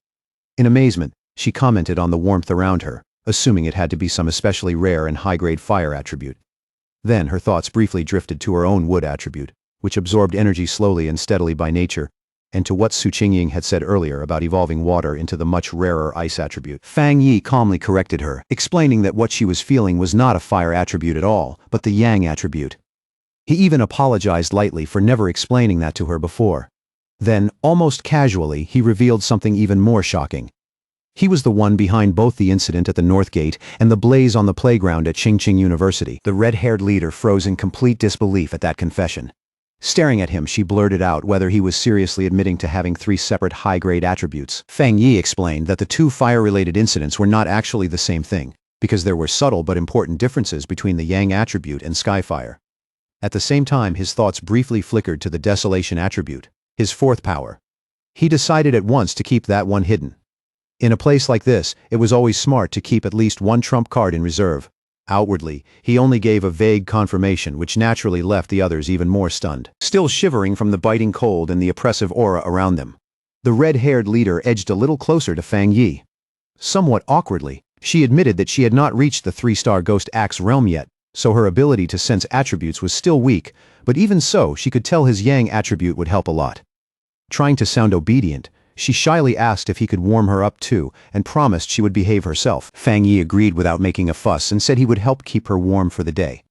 In amazement, she commented on the warmth around her, assuming it had to be some especially rare and high-grade fire attribute. Then her thoughts briefly drifted to her own wood attribute, which absorbed energy slowly and steadily by nature, and to what Su Qingying had said earlier about evolving water into the much rarer ice attribute. Fang Yi calmly corrected her, explaining that what she was feeling was not a fire attribute at all, but the yang attribute. He even apologized lightly for never explaining that to her before. Then, almost casually, he revealed something even more shocking. He was the one behind both the incident at the North Gate and the blaze on the playground at Qingqing University. The red-haired leader froze in complete disbelief at that confession. Staring at him, she blurted out whether he was seriously admitting to having 3 separate high-grade attributes. Fang Yi explained that the 2 fire-related incidents were not actually the same thing, because there were subtle but important differences between the yang attribute and skyfire. At the same time, his thoughts briefly flickered to the desolation attribute, his 4th power. He decided at once to keep that one hidden. In a place like this, it was always smart to keep at least one trump card in reserve. Outwardly, he only gave a vague confirmation which naturally left the others even more stunned. Still shivering from the biting cold and the oppressive aura around them, the red-haired leader edged a little closer to Fang Yi. Somewhat awkwardly, she admitted that she had not reached the 3-star Ghost Axe realm yet, so her ability to sense attributes was still weak, but even so, she could tell his yang attribute would help a lot. Trying to sound obedient, she shyly asked if he could warm her up too, and promised she would behave herself. Fang Yi agreed without making a fuss and said he would help keep her warm for the day.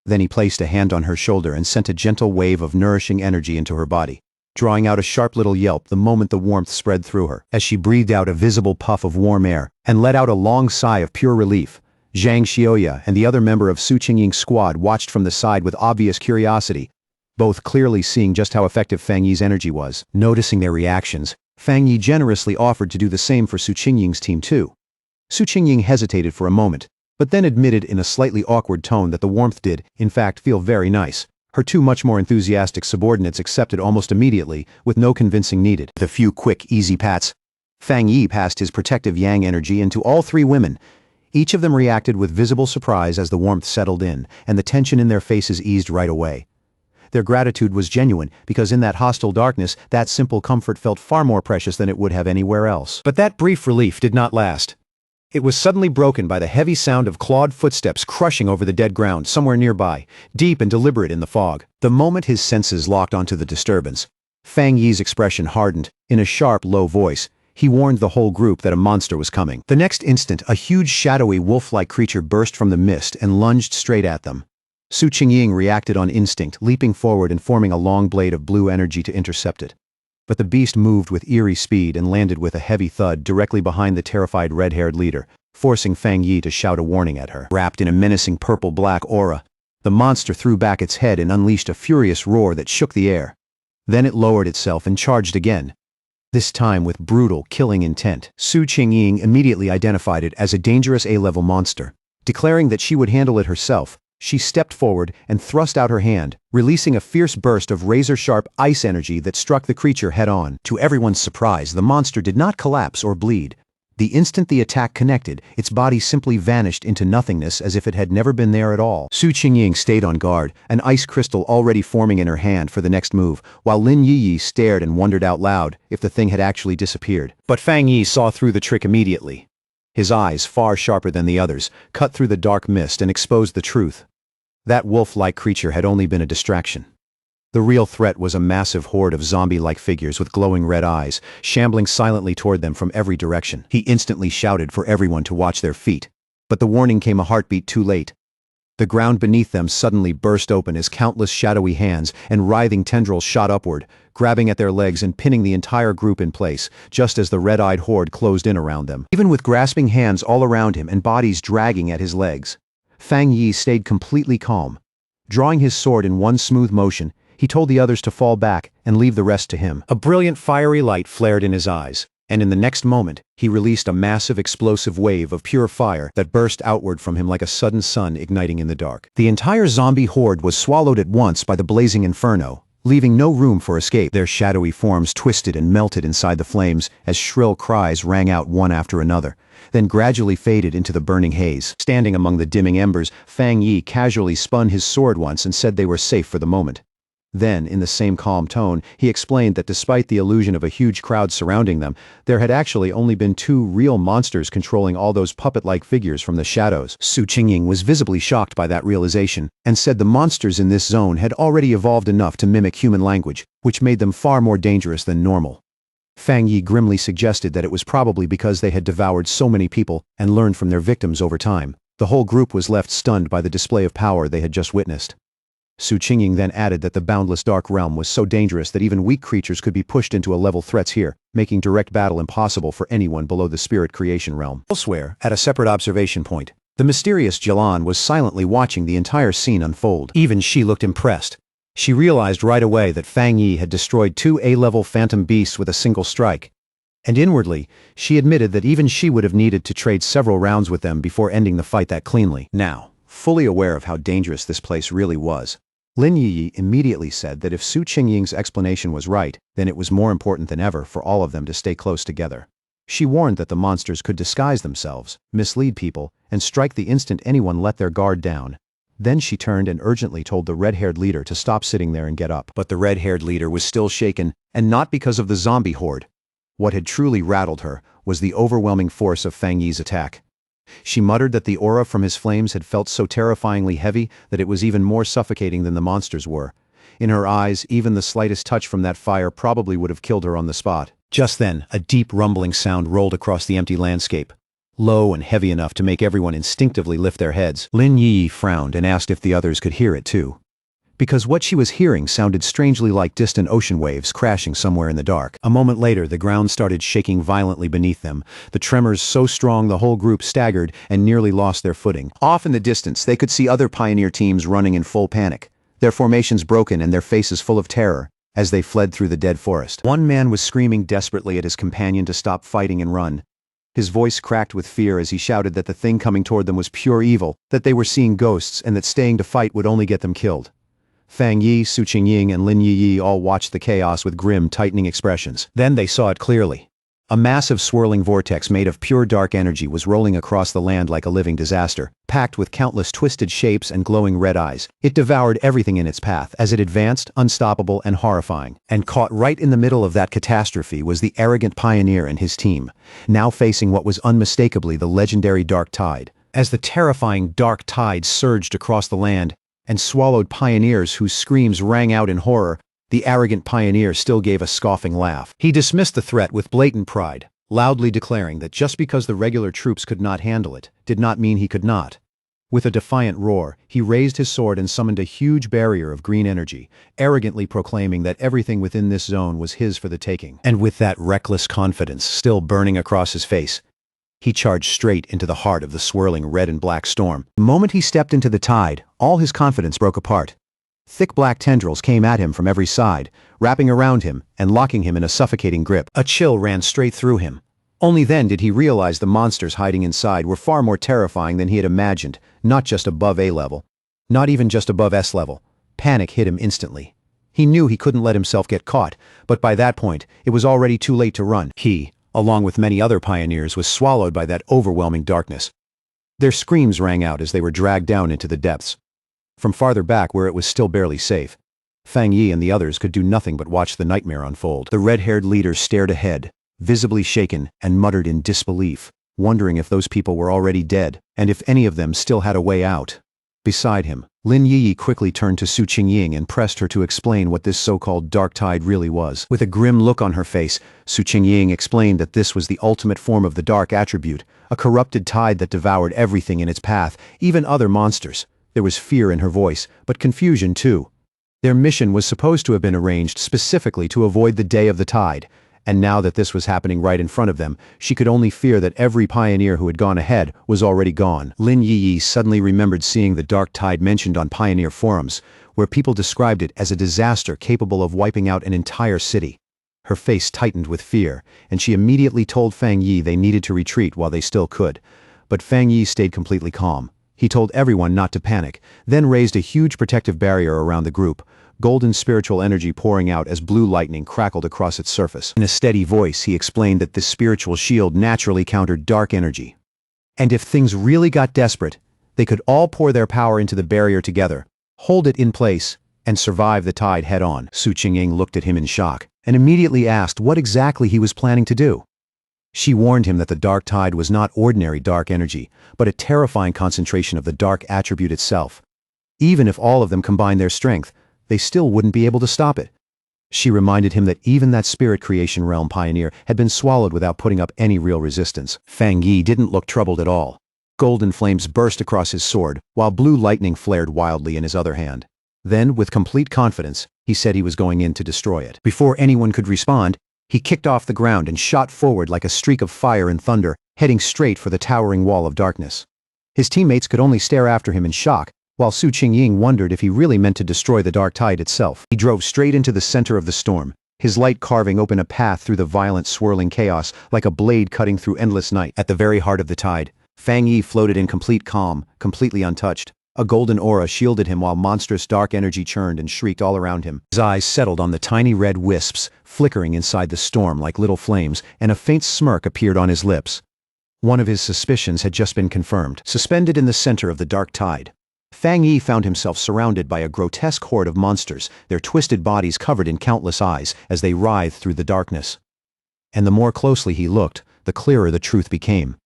Then he placed a hand on her shoulder and sent a gentle wave of nourishing energy into her body, drawing out a sharp little yelp the moment the warmth spread through her. As she breathed out a visible puff of warm air and let out a long sigh of pure relief, Zhang Xiaoya and the other member of Su Qingying's squad watched from the side with obvious curiosity, both clearly seeing just how effective Fang Yi's energy was. Noticing their reactions, Fang Yi generously offered to do the same for Su Qingying's team too. Su Qingying hesitated for a moment, but then admitted in a slightly awkward tone that the warmth did, in fact, feel very nice. Her 2 much more enthusiastic subordinates accepted almost immediately, with no convincing needed. With a few quick, easy pats, Fang Yi passed his protective yang energy into all 3 women. Each of them reacted with visible surprise as the warmth settled in, and the tension in their faces eased right away. Their gratitude was genuine, because in that hostile darkness, that simple comfort felt far more precious than it would have anywhere else. But that brief relief did not last. It was suddenly broken by the heavy sound of clawed footsteps crushing over the dead ground somewhere nearby, deep and deliberate in the fog. The moment his senses locked onto the disturbance, Fang Yi's expression hardened. In a sharp, low voice, he warned the whole group that a monster was coming. The next instant, a huge, shadowy, wolf-like creature burst from the mist and lunged straight at them. Su Qingying reacted on instinct, leaping forward and forming a long blade of blue energy to intercept it. But the beast moved with eerie speed and landed with a heavy thud directly behind the terrified red-haired leader, forcing Fang Yi to shout a warning at her. Wrapped in a menacing purple-black aura, the monster threw back its head and unleashed a furious roar that shook the air. Then it lowered itself and charged again. this time with brutal, killing intent. Su Qingying immediately identified it as a dangerous A-level monster. Declaring that she would handle it herself, she stepped forward and thrust out her hand, releasing a fierce burst of razor-sharp ice energy that struck the creature head-on. To everyone's surprise, the monster did not collapse or bleed. The instant the attack connected, its body simply vanished into nothingness as if it had never been there at all. Su Qingying stayed on guard, an ice crystal already forming in her hand for the next move, while Lin Yiyi stared and wondered out loud if the thing had actually disappeared. But Fang Yi saw through the trick immediately. His eyes, far sharper than the others, cut through the dark mist and exposed the truth. That wolf-like creature had only been a distraction. The real threat was a massive horde of zombie-like figures with glowing red eyes, shambling silently toward them from every direction. He instantly shouted for everyone to watch their feet. But the warning came a heartbeat too late. The ground beneath them suddenly burst open as countless shadowy hands and writhing tendrils shot upward, grabbing at their legs and pinning the entire group in place, just as the red-eyed horde closed in around them. Even with grasping hands all around him and bodies dragging at his legs, Fang Yi stayed completely calm. Drawing his sword in one smooth motion, he told the others to fall back and leave the rest to him. A brilliant fiery light flared in his eyes, and in the next moment, he released a massive explosive wave of pure fire that burst outward from him like a sudden sun igniting in the dark. The entire zombie horde was swallowed at once by the blazing inferno, leaving no room for escape. Their shadowy forms twisted and melted inside the flames as shrill cries rang out one after another, then gradually faded into the burning haze. Standing among the dimming embers, Fang Yi casually spun his sword once and said they were safe for the moment. Then, in the same calm tone, he explained that despite the illusion of a huge crowd surrounding them, there had actually only been two real monsters controlling all those puppet-like figures from the shadows. Su Qingying was visibly shocked by that realization, and said the monsters in this zone had already evolved enough to mimic human language, which made them far more dangerous than normal. Fang Yi grimly suggested that it was probably because they had devoured so many people and learned from their victims over time. The whole group was left stunned by the display of power they had just witnessed. Su Qingying then added that the boundless dark realm was so dangerous that even weak creatures could be pushed into a-level threats here, making direct battle impossible for anyone below the spirit creation realm. Elsewhere, at a separate observation point, the mysterious Jilan was silently watching the entire scene unfold. Even she looked impressed. She realized right away that Fang Yi had destroyed two A-level phantom beasts with a single strike. And inwardly, she admitted that even she would have needed to trade several rounds with them before ending the fight that cleanly. Now, fully aware of how dangerous this place really was, Lin Yiyi immediately said that if Su Qingying's explanation was right, then it was more important than ever for all of them to stay close together. She warned that the monsters could disguise themselves, mislead people, and strike the instant anyone let their guard down. Then she turned and urgently told the red-haired leader to stop sitting there and get up. But the red-haired leader was still shaken, and not because of the zombie horde. What had truly rattled her was the overwhelming force of Fang Yi's attack. She muttered that the aura from his flames had felt so terrifyingly heavy that it was even more suffocating than the monsters were. In her eyes, even the slightest touch from that fire probably would have killed her on the spot. Just then, a deep rumbling sound rolled across the empty landscape, low and heavy enough to make everyone instinctively lift their heads. Lin Yi frowned and asked if the others could hear it too, because what she was hearing sounded strangely like distant ocean waves crashing somewhere in the dark. A moment later, the ground started shaking violently beneath them, the tremors so strong the whole group staggered and nearly lost their footing. Off in the distance, they could see other pioneer teams running in full panic, their formations broken and their faces full of terror, as they fled through the dead forest. One man was screaming desperately at his companion to stop fighting and run. His voice cracked with fear as he shouted that the thing coming toward them was pure evil, that they were seeing ghosts and that staying to fight would only get them killed. Fang Yi, Su Qingying, and Lin Yiyi all watched the chaos with grim, tightening expressions. Then they saw it clearly. A massive swirling vortex made of pure dark energy was rolling across the land like a living disaster, packed with countless twisted shapes and glowing red eyes. It devoured everything in its path as it advanced, unstoppable and horrifying. And caught right in the middle of that catastrophe was the arrogant pioneer and his team, now facing what was unmistakably the legendary Dark Tide. As the terrifying Dark Tide surged across the land and swallowed pioneers whose screams rang out in horror, the arrogant pioneer still gave a scoffing laugh. He dismissed the threat with blatant pride, loudly declaring that just because the regular troops could not handle it, did not mean he could not. With a defiant roar, he raised his sword and summoned a huge barrier of green energy, arrogantly proclaiming that everything within this zone was his for the taking. And with that reckless confidence still burning across his face, he charged straight into the heart of the swirling red and black storm. The moment he stepped into the tide, all his confidence broke apart. Thick black tendrils came at him from every side, wrapping around him and locking him in a suffocating grip. A chill ran straight through him. Only then did he realize the monsters hiding inside were far more terrifying than he had imagined, not just above A level. Not even just above S level. Panic hit him instantly. He knew he couldn't let himself get caught, but by that point, it was already too late to run. He, along with many other pioneers, was swallowed by that overwhelming darkness. Their screams rang out as they were dragged down into the depths. From farther back where it was still barely safe, Fang Yi and the others could do nothing but watch the nightmare unfold. The red-haired leader stared ahead, visibly shaken, and muttered in disbelief, wondering if those people were already dead, and if any of them still had a way out. Beside him, Lin Yi quickly turned to Su Qingying and pressed her to explain what this so-called dark tide really was. With a grim look on her face, Su Qingying explained that this was the ultimate form of the dark attribute, a corrupted tide that devoured everything in its path, even other monsters. There was fear in her voice, but confusion too. Their mission was supposed to have been arranged specifically to avoid the day of the tide, and now that this was happening right in front of them, she could only fear that every pioneer who had gone ahead was already gone. Lin Yi suddenly remembered seeing the dark tide mentioned on pioneer forums, where people described it as a disaster capable of wiping out an entire city. Her face tightened with fear, and she immediately told Fang Yi they needed to retreat while they still could. But Fang Yi stayed completely calm. He told everyone not to panic, then raised a huge protective barrier around the group, golden spiritual energy pouring out as blue lightning crackled across its surface. In a steady voice, he explained that this spiritual shield naturally countered dark energy. And if things really got desperate, they could all pour their power into the barrier together, hold it in place, and survive the tide head-on. Su Qingying looked at him in shock, and immediately asked what exactly he was planning to do. She warned him that the dark tide was not ordinary dark energy, but a terrifying concentration of the dark attribute itself. Even if all of them combined their strength, they still wouldn't be able to stop it. She reminded him that even that spirit creation realm pioneer had been swallowed without putting up any real resistance. Fang Yi didn't look troubled at all. Golden flames burst across his sword, while blue lightning flared wildly in his other hand. Then, with complete confidence, he said he was going in to destroy it. Before anyone could respond, he kicked off the ground and shot forward like a streak of fire and thunder, heading straight for the towering wall of darkness. His teammates could only stare after him in shock, while Su Qingying wondered if he really meant to destroy the dark tide itself. He drove straight into the center of the storm, his light carving open a path through the violent swirling chaos like a blade cutting through endless night. At the very heart of the tide, Fang Yi floated in complete calm, completely untouched. A golden aura shielded him while monstrous dark energy churned and shrieked all around him. His eyes settled on the tiny red wisps, flickering inside the storm like little flames, and a faint smirk appeared on his lips. One of his suspicions had just been confirmed. Suspended in the center of the dark tide, Fang Yi found himself surrounded by a grotesque horde of monsters, their twisted bodies covered in countless eyes as they writhed through the darkness. And the more closely he looked, the clearer the truth became.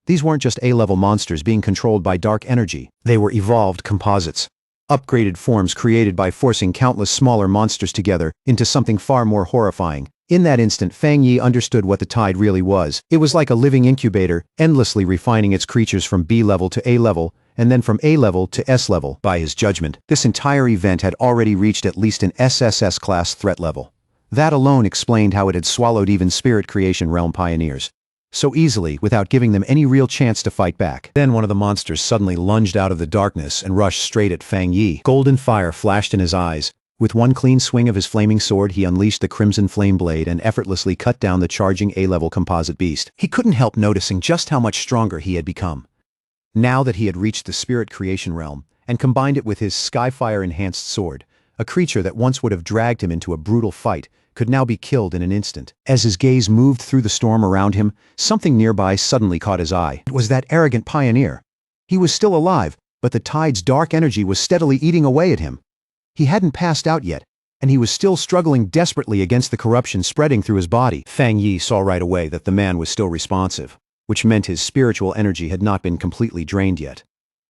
These weren't just A-level monsters being controlled by dark energy. They were evolved composites. Upgraded forms created by forcing countless smaller monsters together into something far more horrifying. In that instant, Fang Yi understood what the tide really was. It was like a living incubator, endlessly refining its creatures from B level to A level, and then from A level to S level. By his judgment, this entire event had already reached at least an SSS class threat level. That alone explained how it had swallowed even spirit creation realm pioneers so easily without giving them any real chance to fight back. Then one of the monsters suddenly lunged out of the darkness and rushed straight at Fang Yi. Golden fire flashed in his eyes. With one clean swing of his flaming sword, he unleashed the crimson flame blade and effortlessly cut down the charging A-level composite beast. He couldn't help noticing just how much stronger he had become. Now that he had reached the spirit creation realm and combined it with his Skyfire-enhanced sword, a creature that once would have dragged him into a brutal fight could now be killed in an instant. As his gaze moved through the storm around him, something nearby suddenly caught his eye. It was that arrogant pioneer. He was still alive, but the tide's dark energy was steadily eating away at him. He hadn't passed out yet, and he was still struggling desperately against the corruption spreading through his body. Fang Yi saw right away that the man was still responsive, which meant his spiritual energy had not been completely drained yet.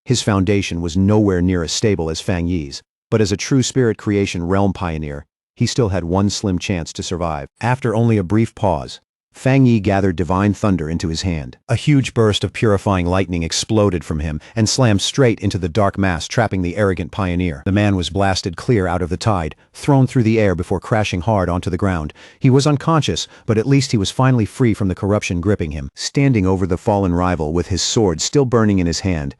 His foundation was nowhere near as stable as Fang Yi's, but as a true spirit creation realm pioneer, he still had one slim chance to survive. After only a brief pause, Fang Yi gathered divine thunder into his hand. A huge burst of purifying lightning exploded from him and slammed straight into the dark mass trapping the arrogant pioneer. The man was blasted clear out of the tide, thrown through the air before crashing hard onto the ground. He was unconscious, but at least he was finally free from the corruption gripping him. Standing over the fallen rival with his sword still burning in his hand,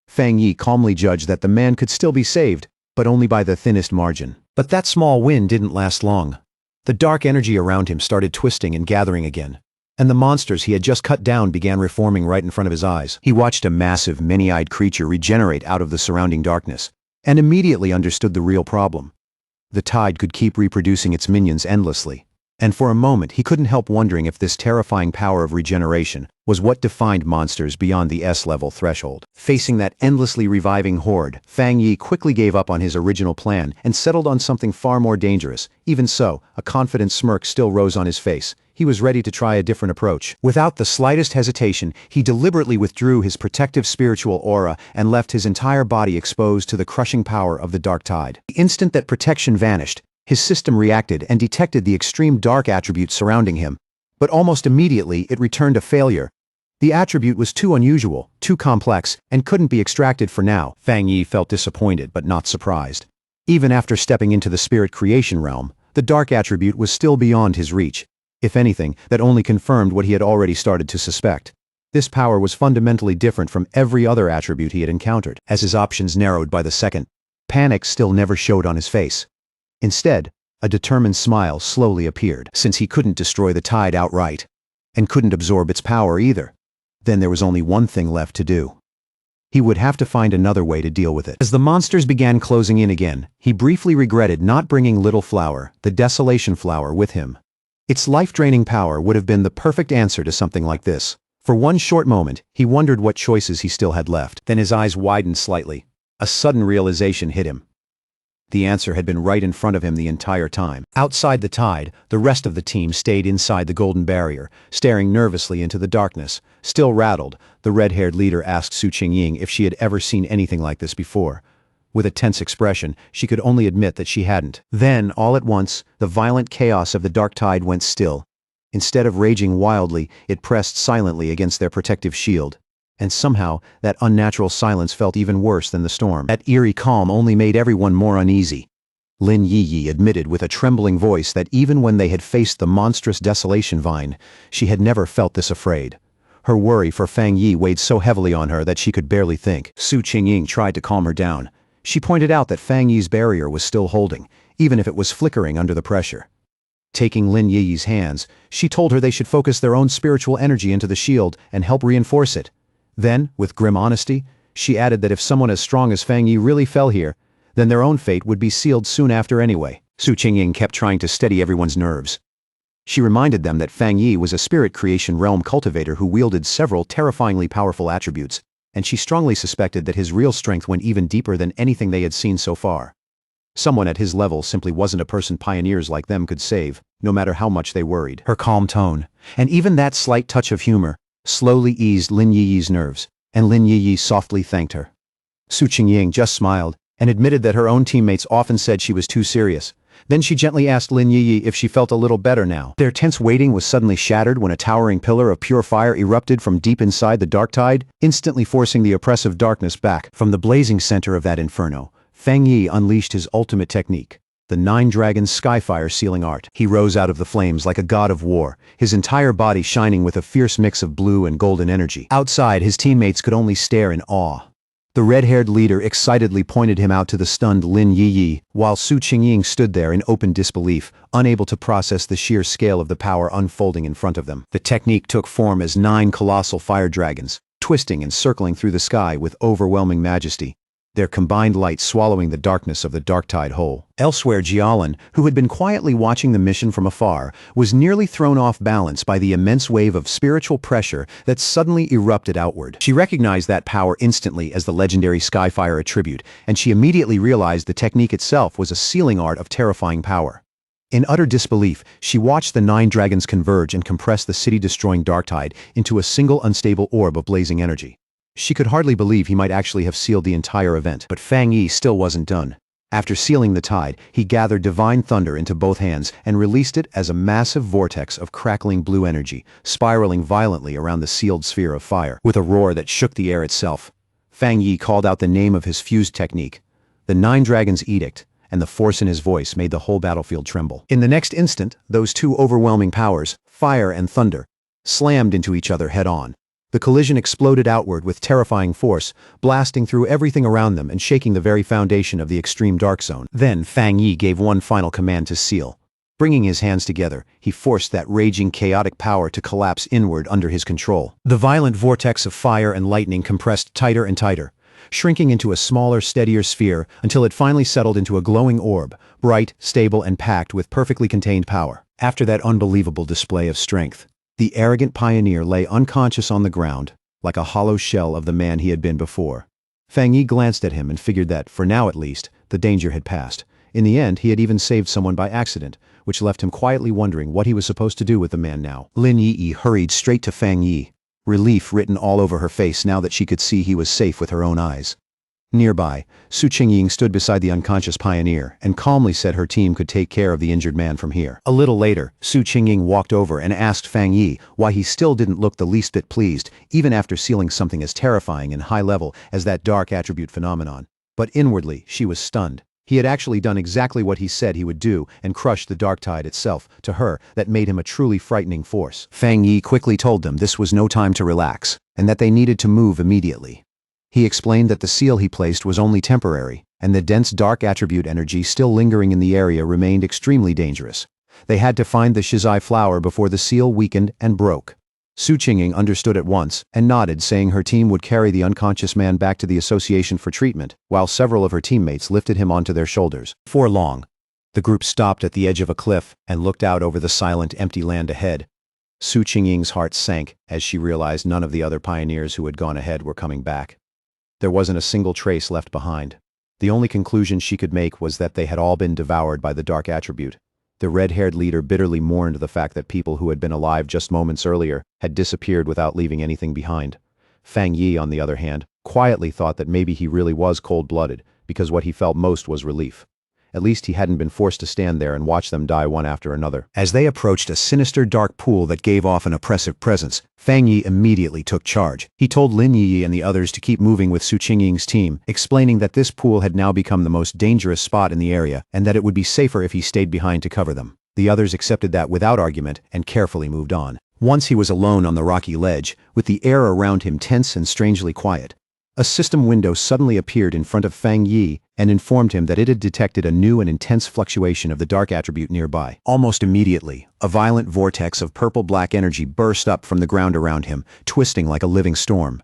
Fang Yi calmly judged that the man could still be saved. but only by the thinnest margin. But that small win didn't last long. The dark energy around him started twisting and gathering again, and the monsters he had just cut down began reforming right in front of his eyes. He watched a massive, many-eyed creature regenerate out of the surrounding darkness, and immediately understood the real problem. The tide could keep reproducing its minions endlessly, and for a moment he couldn't help wondering if this terrifying power of regeneration was what defined monsters beyond the S-level threshold. Facing that endlessly reviving horde, Fang Yi quickly gave up on his original plan and settled on something far more dangerous. Even so, a confident smirk still rose on his face. He was ready to try a different approach. Without the slightest hesitation, he deliberately withdrew his protective spiritual aura and left his entire body exposed to the crushing power of the dark tide. The instant that protection vanished, his system reacted and detected the extreme dark attribute surrounding him, but almost immediately it returned a failure. The attribute was too unusual, too complex, and couldn't be extracted for now. Fang Yi felt disappointed but not surprised. Even after stepping into the spirit creation realm, the dark attribute was still beyond his reach. If anything, that only confirmed what he had already started to suspect. This power was fundamentally different from every other attribute he had encountered. As his options narrowed by the second, panic still never showed on his face. Instead, a determined smile slowly appeared. Since he couldn't destroy the tide outright, and couldn't absorb its power either, then there was only one thing left to do. He would have to find another way to deal with it. As the monsters began closing in again, he briefly regretted not bringing Little Flower, the Desolation Flower, with him. Its life-draining power would have been the perfect answer to something like this. For one short moment, he wondered what choices he still had left. Then his eyes widened slightly. A sudden realization hit him. The answer had been right in front of him the entire time. Outside the tide, the rest of the team stayed inside the golden barrier, staring nervously into the darkness. Still rattled, the red-haired leader asked Su Qingying if she had ever seen anything like this before. With a tense expression, she could only admit that she hadn't. Then, all at once, the violent chaos of the dark tide went still. Instead of raging wildly, it pressed silently against their protective shield. And somehow, that unnatural silence felt even worse than the storm. That eerie calm only made everyone more uneasy. Lin Yiyi admitted with a trembling voice that even when they had faced the monstrous desolation vine, she had never felt this afraid. Her worry for Fang Yi weighed so heavily on her that she could barely think. Su Qingying tried to calm her down. She pointed out that Fang Yi's barrier was still holding, even if it was flickering under the pressure. Taking Lin Yiyi's hands, she told her they should focus their own spiritual energy into the shield and help reinforce it. Then, with grim honesty, she added that if someone as strong as Fang Yi really fell here, then their own fate would be sealed soon after anyway. Su Qingying kept trying to steady everyone's nerves. She reminded them that Fang Yi was a spirit creation realm cultivator who wielded several terrifyingly powerful attributes, and she strongly suspected that his real strength went even deeper than anything they had seen so far. Someone at his level simply wasn't a person pioneers like them could save, no matter how much they worried. Her calm tone, and even that slight touch of humor, slowly eased Lin Yiyi's nerves, and Lin Yiyi softly thanked her. Su Qingying just smiled and admitted that her own teammates often said she was too serious. Then she gently asked Lin Yiyi if she felt a little better now. Their tense waiting was suddenly shattered when a towering pillar of pure fire erupted from deep inside the dark tide, instantly forcing the oppressive darkness back. From the blazing center of that inferno, Fang Yi unleashed his ultimate technique, the Nine Dragons Skyfire sealing art. He rose out of the flames like a god of war, his entire body shining with a fierce mix of blue and golden energy. Outside, his teammates could only stare in awe. The red-haired leader excitedly pointed him out to the stunned Lin Yiyi, while Su Qingying stood there in open disbelief, unable to process the sheer scale of the power unfolding in front of them. The technique took form as 9 colossal fire dragons, twisting and circling through the sky with overwhelming majesty, their combined light swallowing the darkness of the dark tide whole. Elsewhere, Jialan, who had been quietly watching the mission from afar, was nearly thrown off balance by the immense wave of spiritual pressure that suddenly erupted outward. She recognized that power instantly as the legendary Skyfire attribute, and she immediately realized the technique itself was a sealing art of terrifying power. In utter disbelief, she watched the 9 dragons converge and compress the city-destroying dark tide into a single unstable orb of blazing energy. She could hardly believe he might actually have sealed the entire event, but Fang Yi still wasn't done. After sealing the tide, he gathered divine thunder into both hands and released it as a massive vortex of crackling blue energy, spiraling violently around the sealed sphere of fire. With a roar that shook the air itself, Fang Yi called out the name of his fused technique, the 9 Dragons' Edict, and the force in his voice made the whole battlefield tremble. In the next instant, those 2 overwhelming powers, fire and thunder, slammed into each other head-on. The collision exploded outward with terrifying force, blasting through everything around them and shaking the very foundation of the extreme dark zone. Then Fang Yi gave one final command to Seal. Bringing his hands together, he forced that raging chaotic power to collapse inward under his control. The violent vortex of fire and lightning compressed tighter and tighter, shrinking into a smaller, steadier sphere until it finally settled into a glowing orb, bright, stable, and packed with perfectly contained power. After that unbelievable display of strength, the arrogant pioneer lay unconscious on the ground, like a hollow shell of the man he had been before. Fang Yi glanced at him and figured that, for now at least, the danger had passed. In the end, he had even saved someone by accident, which left him quietly wondering what he was supposed to do with the man now. Lin Yi hurried straight to Fang Yi, relief written all over her face now that she could see he was safe with her own eyes. Nearby, Su Qingying stood beside the unconscious pioneer and calmly said her team could take care of the injured man from here. A little later, Su Qingying walked over and asked Fang Yi why he still didn't look the least bit pleased, even after sealing something as terrifying and high-level as that dark attribute phenomenon. But inwardly, she was stunned. He had actually done exactly what he said he would do and crushed the dark tide itself. To her, that made him a truly frightening force. Fang Yi quickly told them this was no time to relax, and that they needed to move immediately. He explained that the seal he placed was only temporary, and the dense dark attribute energy still lingering in the area remained extremely dangerous. They had to find the Shizai flower before the seal weakened and broke. Su Qingying understood at once and nodded, saying her team would carry the unconscious man back to the association for treatment, while several of her teammates lifted him onto their shoulders. Before long, the group stopped at the edge of a cliff and looked out over the silent, empty land ahead. Su Qingying's heart sank as she realized none of the other pioneers who had gone ahead were coming back. There wasn't a single trace left behind. The only conclusion she could make was that they had all been devoured by the dark attribute. The red-haired leader bitterly mourned the fact that people who had been alive just moments earlier had disappeared without leaving anything behind. Fang Yi, on the other hand, quietly thought that maybe he really was cold-blooded, because what he felt most was relief. At least he hadn't been forced to stand there and watch them die one after another. As they approached a sinister dark pool that gave off an oppressive presence, Fang Yi immediately took charge. He told Lin Yi and the others to keep moving with Su Qingying's team, explaining that this pool had now become the most dangerous spot in the area and that it would be safer if he stayed behind to cover them. The others accepted that without argument and carefully moved on. Once he was alone on the rocky ledge, with the air around him tense and strangely quiet, a system window suddenly appeared in front of Fang Yi and informed him that it had detected a new and intense fluctuation of the dark attribute nearby. Almost immediately, a violent vortex of purple-black energy burst up from the ground around him, twisting like a living storm.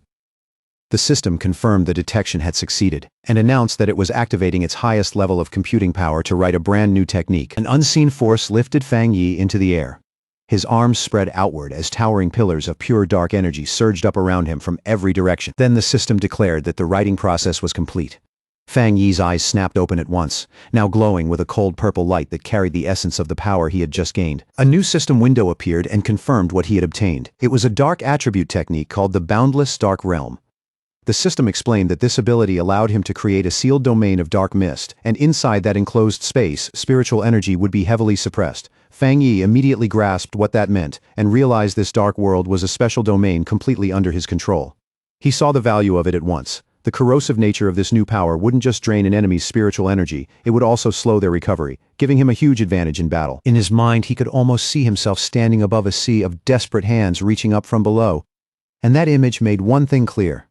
The system confirmed the detection had succeeded and announced that it was activating its highest level of computing power to write a brand new technique. An unseen force lifted Fang Yi into the air. His arms spread outward as towering pillars of pure dark energy surged up around him from every direction. Then the system declared that the writing process was complete. Fang Yi's eyes snapped open at once, now glowing with a cold purple light that carried the essence of the power he had just gained. A new system window appeared and confirmed what he had obtained. It was a dark attribute technique called the Boundless Dark Realm. The system explained that this ability allowed him to create a sealed domain of dark mist, and inside that enclosed space, spiritual energy would be heavily suppressed. Fang Yi immediately grasped what that meant and realized this dark world was a special domain completely under his control. He saw the value of it at once. The corrosive nature of this new power wouldn't just drain an enemy's spiritual energy, it would also slow their recovery, giving him a huge advantage in battle. In his mind, he could almost see himself standing above a sea of desperate hands reaching up from below. And that image made one thing clear.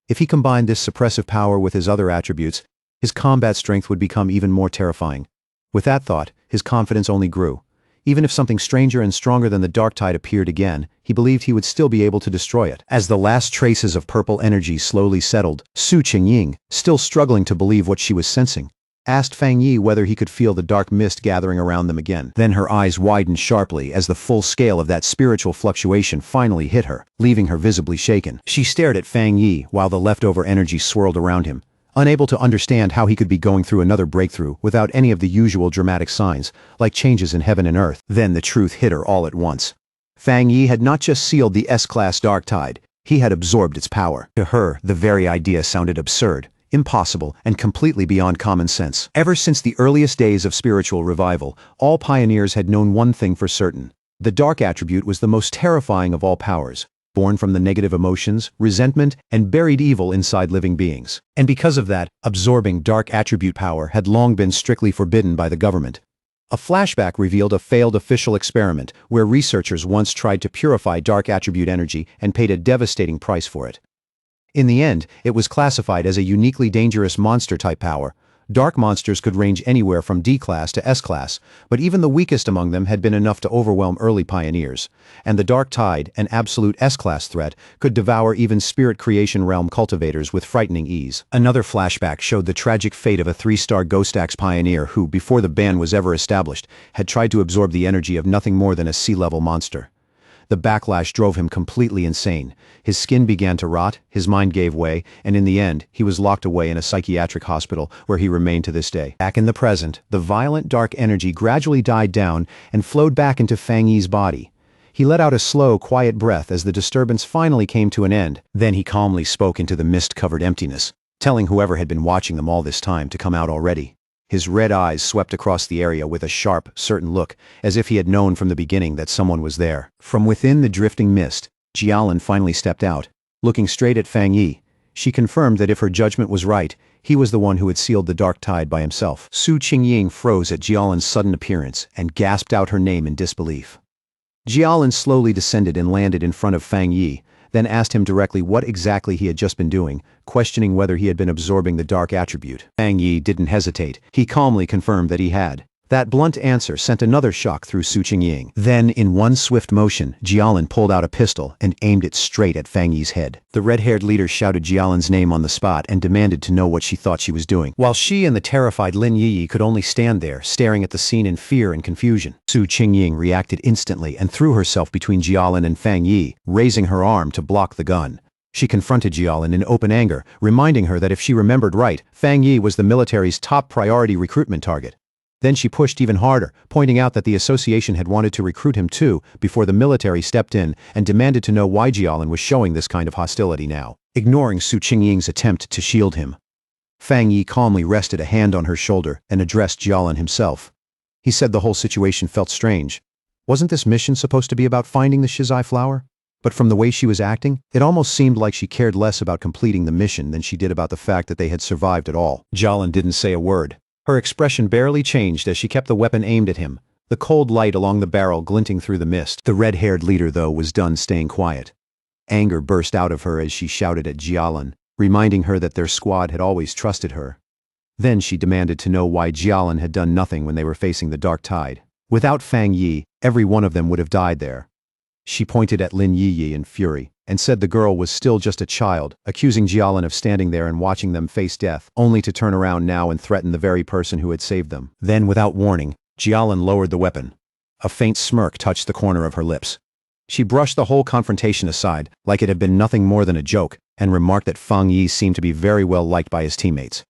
If he combined this suppressive power with his other attributes, his combat strength would become even more terrifying. With that thought, his confidence only grew. Even if something stranger and stronger than the dark tide appeared again, he believed he would still be able to destroy it. As the last traces of purple energy slowly settled, Su Qingying, still struggling to believe what she was sensing, asked Fang Yi whether he could feel the dark mist gathering around them again. Then her eyes widened sharply as the full scale of that spiritual fluctuation finally hit her, leaving her visibly shaken. She stared at Fang Yi while the leftover energy swirled around him, unable to understand how he could be going through another breakthrough without any of the usual dramatic signs, like changes in heaven and earth. Then the truth hit her all at once. Fang Yi had not just sealed the S-class dark tide, he had absorbed its power. To her, the very idea sounded absurd, impossible, and completely beyond common sense. Ever since the earliest days of spiritual revival, all pioneers had known one thing for certain. The dark attribute was the most terrifying of all powers, born from the negative emotions, resentment, and buried evil inside living beings. And because of that, absorbing dark attribute power had long been strictly forbidden by the government. A flashback revealed a failed official experiment where researchers once tried to purify dark attribute energy and paid a devastating price for it. In the end, it was classified as a uniquely dangerous monster-type power. Dark monsters could range anywhere from D-class to S-class, but even the weakest among them had been enough to overwhelm early pioneers. And the Dark Tide, an absolute S-class threat, could devour even spirit creation realm cultivators with frightening ease. Another flashback showed the tragic fate of a 3-star Ghost Axe pioneer who, before the ban was ever established, had tried to absorb the energy of nothing more than a sea-level monster. The backlash drove him completely insane. His skin began to rot, his mind gave way, and in the end, he was locked away in a psychiatric hospital where he remained to this day. Back in the present, the violent dark energy gradually died down and flowed back into Fang Yi's body. He let out a slow, quiet breath as the disturbance finally came to an end. Then he calmly spoke into the mist-covered emptiness, telling whoever had been watching them all this time to come out already. His red eyes swept across the area with a sharp, certain look, as if he had known from the beginning that someone was there. From within the drifting mist, Jialin finally stepped out. Looking straight at Fang Yi, she confirmed that if her judgment was right, he was the one who had sealed the dark tide by himself. Su Qingying froze at Jialin's sudden appearance and gasped out her name in disbelief. Jialin slowly descended and landed in front of Fang Yi, then asked him directly what exactly he had just been doing, questioning whether he had been absorbing the dark attribute. Fang Yi didn't hesitate. He calmly confirmed that he had. That blunt answer sent another shock through Su Qingying. Then, in one swift motion, Jialin pulled out a pistol and aimed it straight at Fang Yi's head. The red-haired leader shouted Jialin's name on the spot and demanded to know what she thought she was doing, while she and the terrified Lin Yi could only stand there, staring at the scene in fear and confusion. Su Qingying reacted instantly and threw herself between Jialin and Fang Yi, raising her arm to block the gun. She confronted Jialin in open anger, reminding her that if she remembered right, Fang Yi was the military's top priority recruitment target. Then she pushed even harder, pointing out that the association had wanted to recruit him too before the military stepped in and demanded to know why Jialin was showing this kind of hostility now, ignoring Su Qingying's attempt to shield him. Fang Yi calmly rested a hand on her shoulder and addressed Jialin himself. He said the whole situation felt strange. Wasn't this mission supposed to be about finding the Shizai flower? But from the way she was acting, it almost seemed like she cared less about completing the mission than she did about the fact that they had survived at all. Jialin didn't say a word. Her expression barely changed as she kept the weapon aimed at him, the cold light along the barrel glinting through the mist. The red-haired leader, though, was done staying quiet. Anger burst out of her as she shouted at Jialin, reminding her that their squad had always trusted her. Then she demanded to know why Jialin had done nothing when they were facing the dark tide. Without Fang Yi, every one of them would have died there. She pointed at Lin Yi in fury, and said the girl was still just a child, accusing Jialin of standing there and watching them face death, only to turn around now and threaten the very person who had saved them. Then, without warning, Jialin lowered the weapon. A faint smirk touched the corner of her lips. She brushed the whole confrontation aside, like it had been nothing more than a joke, and remarked that Fang Yi seemed to be very well liked by his teammates.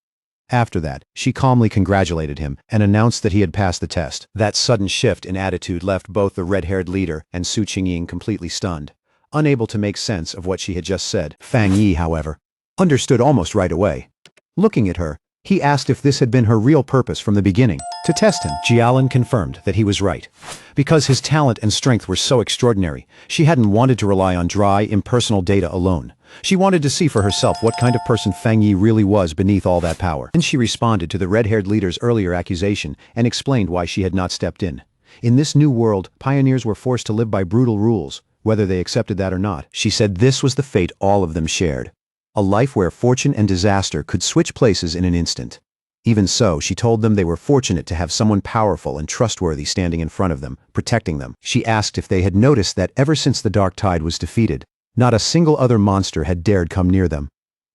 After that, she calmly congratulated him and announced that he had passed the test. That sudden shift in attitude left both the red-haired leader and Su Qingying completely stunned, unable to make sense of what she had just said. Fang Yi, however, understood almost right away. Looking at her, he asked if this had been her real purpose from the beginning, to test him. Jialin confirmed that he was right. Because his talent and strength were so extraordinary, she hadn't wanted to rely on dry, impersonal data alone. She wanted to see for herself what kind of person Fang Yi really was beneath all that power. Then she responded to the red-haired leader's earlier accusation and explained why she had not stepped in. In this new world, pioneers were forced to live by brutal rules, whether they accepted that or not. She said this was the fate all of them shared. A life where fortune and disaster could switch places in an instant. Even so, she told them they were fortunate to have someone powerful and trustworthy standing in front of them, protecting them. She asked if they had noticed that ever since the dark tide was defeated, not a single other monster had dared come near them.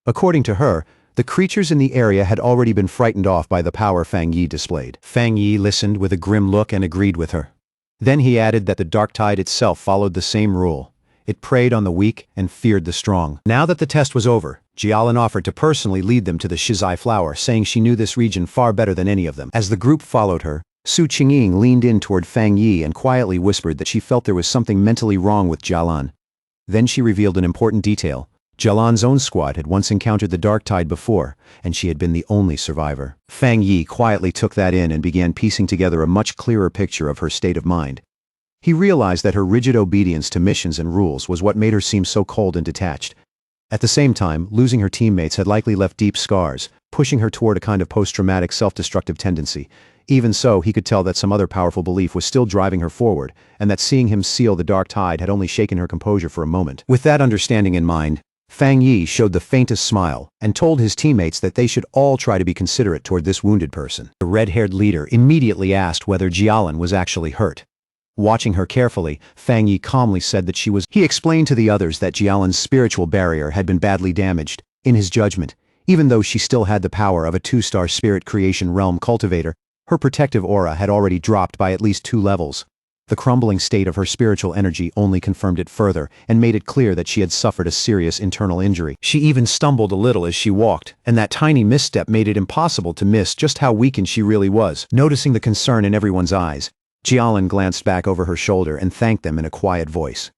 According to her, the creatures in the area had already been frightened off by the power Fang Yi displayed. Fang Yi listened with a grim look and agreed with her. Then he added that the dark tide itself followed the same rule. It preyed on the weak and feared the strong. Now that the test was over, Jialin offered to personally lead them to the Shizai flower, saying she knew this region far better than any of them. As the group followed her, Su Qingying leaned in toward Fang Yi and quietly whispered that she felt there was something mentally wrong with Jialin. Then she revealed an important detail. Jialin's own squad had once encountered the dark tide before, and she had been the only survivor. Fang Yi quietly took that in and began piecing together a much clearer picture of her state of mind. He realized that her rigid obedience to missions and rules was what made her seem so cold and detached. At the same time, losing her teammates had likely left deep scars, pushing her toward a kind of post-traumatic self-destructive tendency. Even so, he could tell that some other powerful belief was still driving her forward, and that seeing him seal the dark tide had only shaken her composure for a moment. With that understanding in mind, Fang Yi showed the faintest smile and told his teammates that they should all try to be considerate toward this wounded person. The red-haired leader immediately asked whether Jialan was actually hurt. Watching her carefully, Fang Yi calmly said that she was. He explained to the others that Jialan's spiritual barrier had been badly damaged. In his judgment, even though she still had the power of a 2-star spirit creation realm cultivator, her protective aura had already dropped by at least 2 levels. The crumbling state of her spiritual energy only confirmed it further and made it clear that she had suffered a serious internal injury. She even stumbled a little as she walked, and that tiny misstep made it impossible to miss just how weakened she really was. Noticing the concern in everyone's eyes, Jialan glanced back over her shoulder and thanked them in a quiet voice.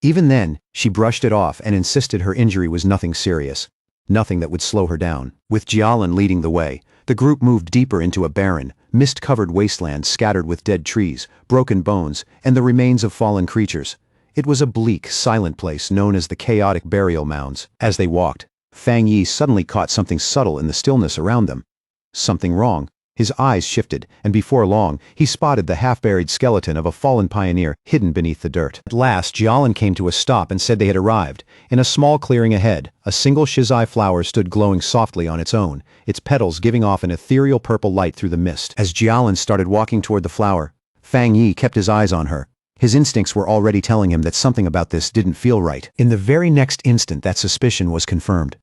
Even then, she brushed it off and insisted her injury was nothing serious, nothing that would slow her down. With Jialan leading the way, the group moved deeper into a barren, mist-covered wasteland scattered with dead trees, broken bones, and the remains of fallen creatures. It was a bleak, silent place known as the chaotic burial mounds. As they walked, Fang Yi suddenly caught something subtle in the stillness around them. Something wrong. His eyes shifted, and before long, he spotted the half-buried skeleton of a fallen pioneer hidden beneath the dirt. At last, Jialan came to a stop and said they had arrived. In a small clearing ahead, a single shizai flower stood glowing softly on its own, its petals giving off an ethereal purple light through the mist. As Jialan started walking toward the flower, Fang Yi kept his eyes on her. His instincts were already telling him that something about this didn't feel right. In the very next instant, that suspicion was confirmed.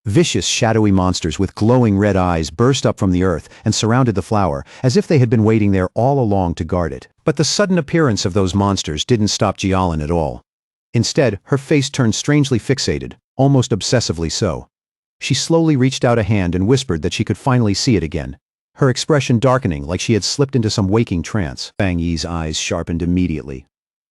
Vicious, shadowy monsters with glowing red eyes burst up from the earth and surrounded the flower, as if they had been waiting there all along to guard it. But the sudden appearance of those monsters didn't stop Jialan at all. Instead, her face turned strangely fixated, almost obsessively so. She slowly reached out a hand and whispered that she could finally see it again, her expression darkening like she had slipped into some waking trance. Fang Yi's eyes sharpened immediately.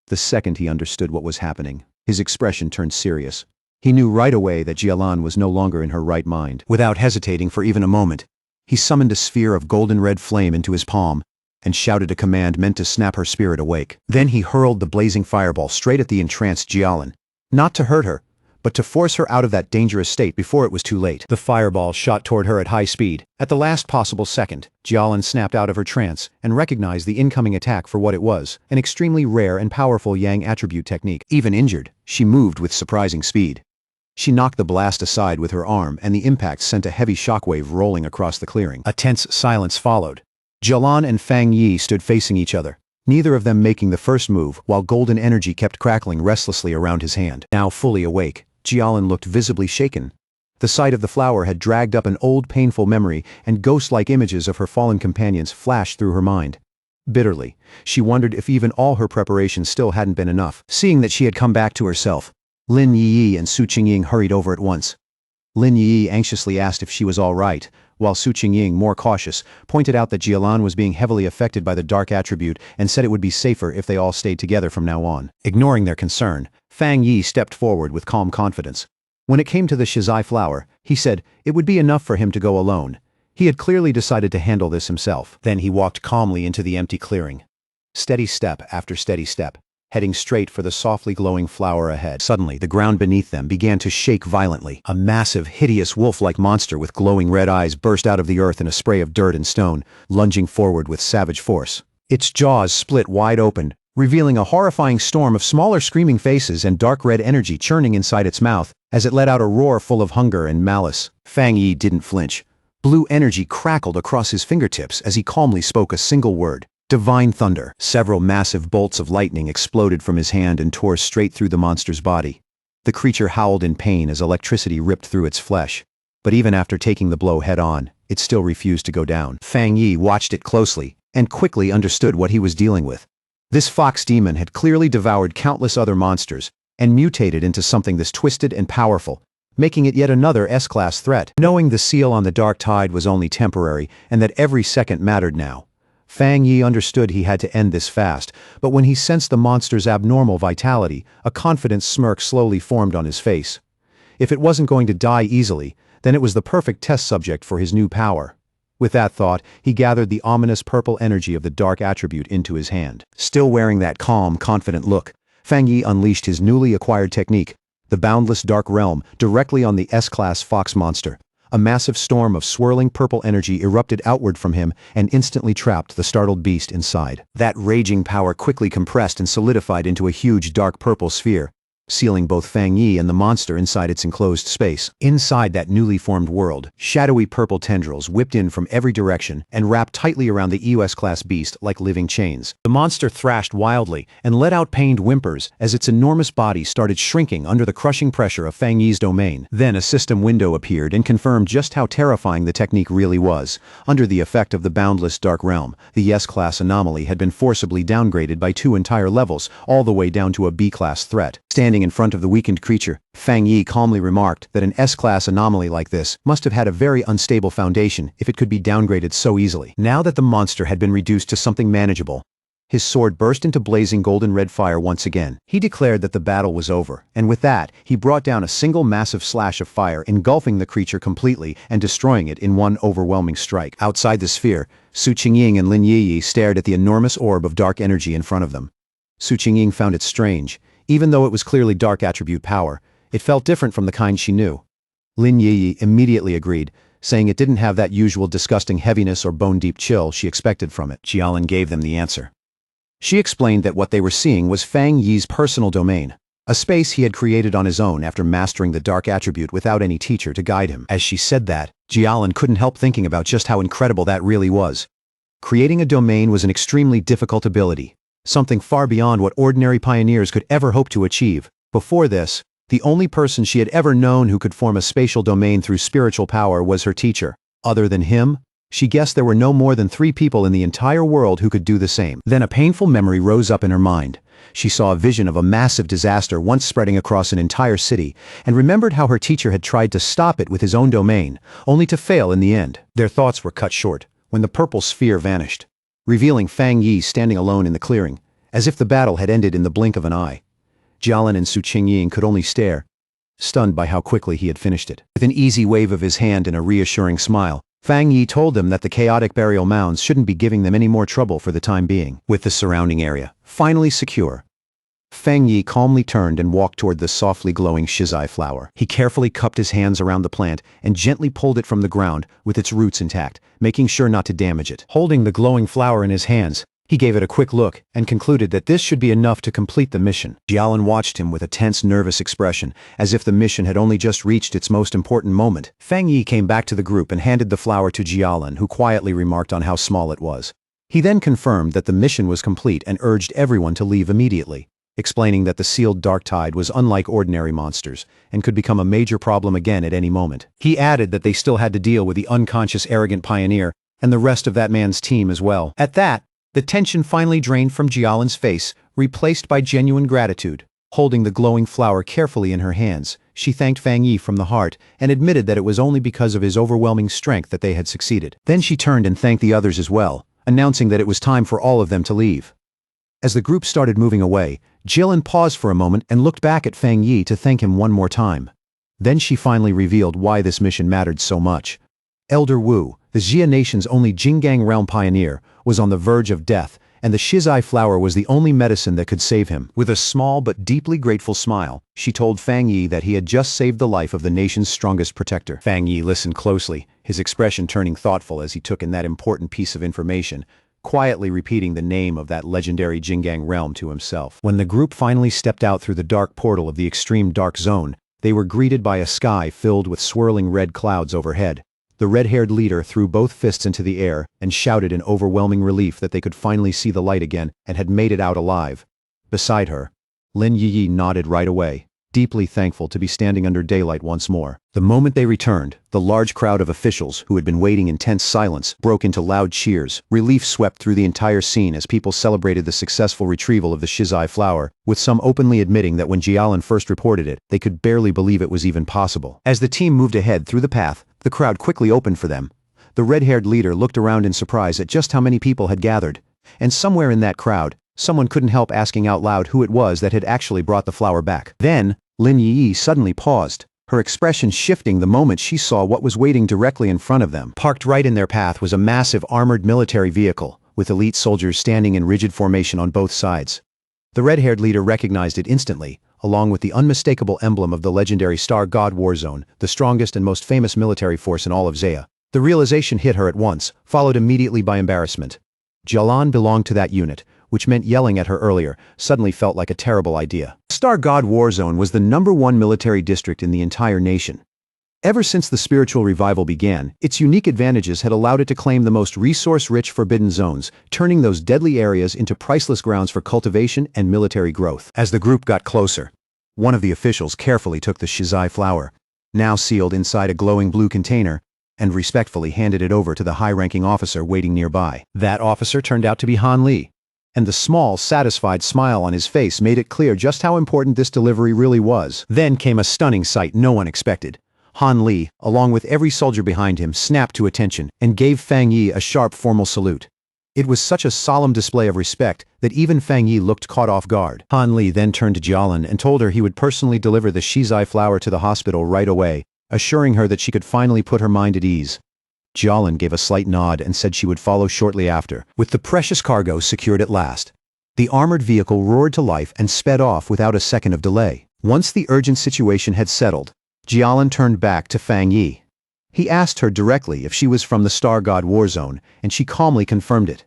The second he understood what was happening, his expression turned serious. He knew right away that Jialan was no longer in her right mind. Without hesitating for even a moment, he summoned a sphere of golden-red flame into his palm and shouted a command meant to snap her spirit awake. Then he hurled the blazing fireball straight at the entranced Jialan, not to hurt her, but to force her out of that dangerous state before it was too late. The fireball shot toward her at high speed. At the last possible second, Jialan snapped out of her trance and recognized the incoming attack for what it was, an extremely rare and powerful Yang attribute technique. Even injured, she moved with surprising speed. She knocked the blast aside with her arm, and the impact sent a heavy shockwave rolling across the clearing. A tense silence followed. Jialan and Fang Yi stood facing each other, neither of them making the first move, while golden energy kept crackling restlessly around his hand. Now fully awake, Jialan looked visibly shaken. The sight of the flower had dragged up an old painful memory, and ghost-like images of her fallen companions flashed through her mind. Bitterly, she wondered if even all her preparations still hadn't been enough. Seeing that she had come back to herself, Lin Yi and Su Qingying hurried over at once. Lin Yi anxiously asked if she was all right, while Su Qingying, more cautious, pointed out that Jialan was being heavily affected by the dark attribute and said it would be safer if they all stayed together from now on. Ignoring their concern, Fang Yi stepped forward with calm confidence. When it came to the shizai flower, he said it would be enough for him to go alone. He had clearly decided to handle this himself. Then he walked calmly into the empty clearing. Steady step after steady step, heading straight for the softly glowing flower ahead. Suddenly, the ground beneath them began to shake violently. A massive, hideous wolf-like monster with glowing red eyes burst out of the earth in a spray of dirt and stone, lunging forward with savage force. Its jaws split wide open, revealing a horrifying storm of smaller screaming faces and dark red energy churning inside its mouth as it let out a roar full of hunger and malice. Fang Yi didn't flinch. Blue energy crackled across his fingertips as he calmly spoke a single word. Divine thunder. Several massive bolts of lightning exploded from his hand and tore straight through the monster's body. The creature howled in pain as electricity ripped through its flesh. But even after taking the blow head-on, it still refused to go down. Fang Yi watched it closely and quickly understood what he was dealing with. This fox demon had clearly devoured countless other monsters and mutated into something this twisted and powerful, making it yet another S-class threat. Knowing the seal on the dark tide was only temporary and that every second mattered now, Fang Yi understood he had to end this fast, but when he sensed the monster's abnormal vitality, a confident smirk slowly formed on his face. If it wasn't going to die easily, then it was the perfect test subject for his new power. With that thought, he gathered the ominous purple energy of the dark attribute into his hand. Still wearing that calm, confident look, Fang Yi unleashed his newly acquired technique, the boundless dark realm, directly on the S-class fox monster. A massive storm of swirling purple energy erupted outward from him and instantly trapped the startled beast inside. That raging power quickly compressed and solidified into a huge dark purple sphere, sealing both Fang Yi and the monster inside its enclosed space. Inside that newly formed world, shadowy purple tendrils whipped in from every direction and wrapped tightly around the EOS-class beast like living chains. The monster thrashed wildly and let out pained whimpers as its enormous body started shrinking under the crushing pressure of Fang Yi's domain. Then a system window appeared and confirmed just how terrifying the technique really was. Under the effect of the boundless dark realm, the S-class anomaly had been forcibly downgraded by 2 entire levels, all the way down to a B-class threat. Standing in front of the weakened creature, Fang Yi calmly remarked that an S-class anomaly like this must have had a very unstable foundation if it could be downgraded so easily. Now that the monster had been reduced to something manageable, his sword burst into blazing golden-red fire once again. He declared that the battle was over, and with that, he brought down a single massive slash of fire, engulfing the creature completely and destroying it in one overwhelming strike. Outside the sphere, Su Qingying and Lin Yiyi stared at the enormous orb of dark energy in front of them. Su Qingying found it strange. Even though it was clearly dark attribute power, it felt different from the kind she knew. Lin Yiyi immediately agreed, saying it didn't have that usual disgusting heaviness or bone-deep chill she expected from it. Jialan gave them the answer. She explained that what they were seeing was Fang Yi's personal domain, a space he had created on his own after mastering the dark attribute without any teacher to guide him. As she said that, Jialan couldn't help thinking about just how incredible that really was. Creating a domain was an extremely difficult ability, something far beyond what ordinary pioneers could ever hope to achieve. Before this, the only person she had ever known who could form a spatial domain through spiritual power was her teacher. Other than him, she guessed there were no more than 3 people in the entire world who could do the same. Then a painful memory rose up in her mind. She saw a vision of a massive disaster once spreading across an entire city, and remembered how her teacher had tried to stop it with his own domain, only to fail in the end. Their thoughts were cut short when the purple sphere vanished, revealing Fang Yi standing alone in the clearing, as if the battle had ended in the blink of an eye. Jialan and Su Qingying could only stare, stunned by how quickly he had finished it. With an easy wave of his hand and a reassuring smile, Fang Yi told them that the chaotic burial mounds shouldn't be giving them any more trouble for the time being. With the surrounding area finally secure, Fang Yi calmly turned and walked toward the softly glowing shizai flower. He carefully cupped his hands around the plant and gently pulled it from the ground with its roots intact, making sure not to damage it. Holding the glowing flower in his hands, he gave it a quick look and concluded that this should be enough to complete the mission. Jialan watched him with a tense, nervous expression, as if the mission had only just reached its most important moment. Fang Yi came back to the group and handed the flower to Jialan, who quietly remarked on how small it was. He then confirmed that the mission was complete and urged everyone to leave immediately, explaining that the sealed dark tide was unlike ordinary monsters and could become a major problem again at any moment. He added that they still had to deal with the unconscious arrogant pioneer and the rest of that man's team as well. At that, the tension finally drained from Jialan's face, replaced by genuine gratitude. Holding the glowing flower carefully in her hands, she thanked Fang Yi from the heart and admitted that it was only because of his overwhelming strength that they had succeeded. Then she turned and thanked the others as well, announcing that it was time for all of them to leave. As the group started moving away, Jialan paused for a moment and looked back at Fang Yi to thank him one more time. Then she finally revealed why this mission mattered so much. Elder Wu, the Xia nation's only Jinggang realm pioneer, was on the verge of death, and the shizai flower was the only medicine that could save him. With a small but deeply grateful smile, she told Fang Yi that he had just saved the life of the nation's strongest protector. Fang Yi listened closely, his expression turning thoughtful as he took in that important piece of information, quietly repeating the name of that legendary Jinggang realm to himself. When the group finally stepped out through the dark portal of the extreme dark zone, they were greeted by a sky filled with swirling red clouds overhead. The red-haired leader threw both fists into the air and shouted in overwhelming relief that they could finally see the light again and had made it out alive. Beside her, Lin Yiyi nodded right away, deeply thankful to be standing under daylight once more. The moment they returned, the large crowd of officials, who had been waiting in tense silence, broke into loud cheers. Relief swept through the entire scene as people celebrated the successful retrieval of the shizai flower, with some openly admitting that when Jialan first reported it, they could barely believe it was even possible. As the team moved ahead through the path, the crowd quickly opened for them. The red-haired leader looked around in surprise at just how many people had gathered, and somewhere in that crowd, someone couldn't help asking out loud who it was that had actually brought the flower back. Then, Lin Yi suddenly paused, her expression shifting the moment she saw what was waiting directly in front of them. Parked right in their path was a massive armored military vehicle, with elite soldiers standing in rigid formation on both sides. The red-haired leader recognized it instantly, along with the unmistakable emblem of the legendary Star God War Zone, the strongest and most famous military force in all of Zaya. The realization hit her at once, followed immediately by embarrassment. Jialan belonged to that unit, which meant yelling at her earlier suddenly felt like a terrible idea. Star God War Zone was the #1 military district in the entire nation. Ever since the spiritual revival began, its unique advantages had allowed it to claim the most resource-rich forbidden zones, turning those deadly areas into priceless grounds for cultivation and military growth. As the group got closer, one of the officials carefully took the shizai flower, now sealed inside a glowing blue container, and respectfully handed it over to the high-ranking officer waiting nearby. That officer turned out to be Han Li, and the small, satisfied smile on his face made it clear just how important this delivery really was. Then came a stunning sight no one expected. Han Li, along with every soldier behind him, snapped to attention and gave Fang Yi a sharp formal salute. It was such a solemn display of respect that even Fang Yi looked caught off guard. Han Li then turned to Jialan and told her he would personally deliver the shizai flower to the hospital right away, assuring her that she could finally put her mind at ease. Jialan gave a slight nod and said she would follow shortly after. With the precious cargo secured at last, the armored vehicle roared to life and sped off without a second of delay. Once the urgent situation had settled, Jialan turned back to Fang Yi. He asked her directly if she was from the Star God War Zone, and she calmly confirmed it.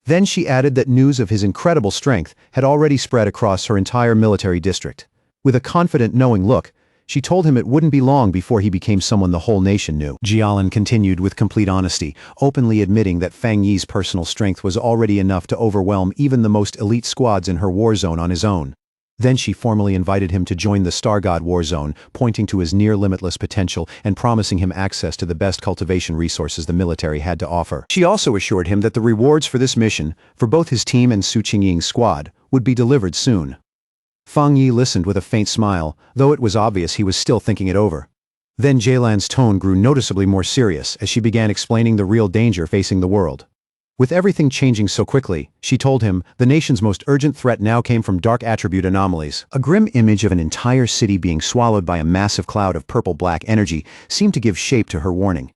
Then she added that news of his incredible strength had already spread across her entire military district. With a confident, knowing look, she told him it wouldn't be long before he became someone the whole nation knew. Jialan continued with complete honesty, openly admitting that Fang Yi's personal strength was already enough to overwhelm even the most elite squads in her war zone on his own. Then she formally invited him to join the Star God War Zone, pointing to his near-limitless potential and promising him access to the best cultivation resources the military had to offer. She also assured him that the rewards for this mission, for both his team and Su Qingying's squad, would be delivered soon. Fang Yi listened with a faint smile, though it was obvious he was still thinking it over. Then Jialan's tone grew noticeably more serious as she began explaining the real danger facing the world. With everything changing so quickly, she told him, the nation's most urgent threat now came from dark attribute anomalies. A grim image of an entire city being swallowed by a massive cloud of purple-black energy seemed to give shape to her warning.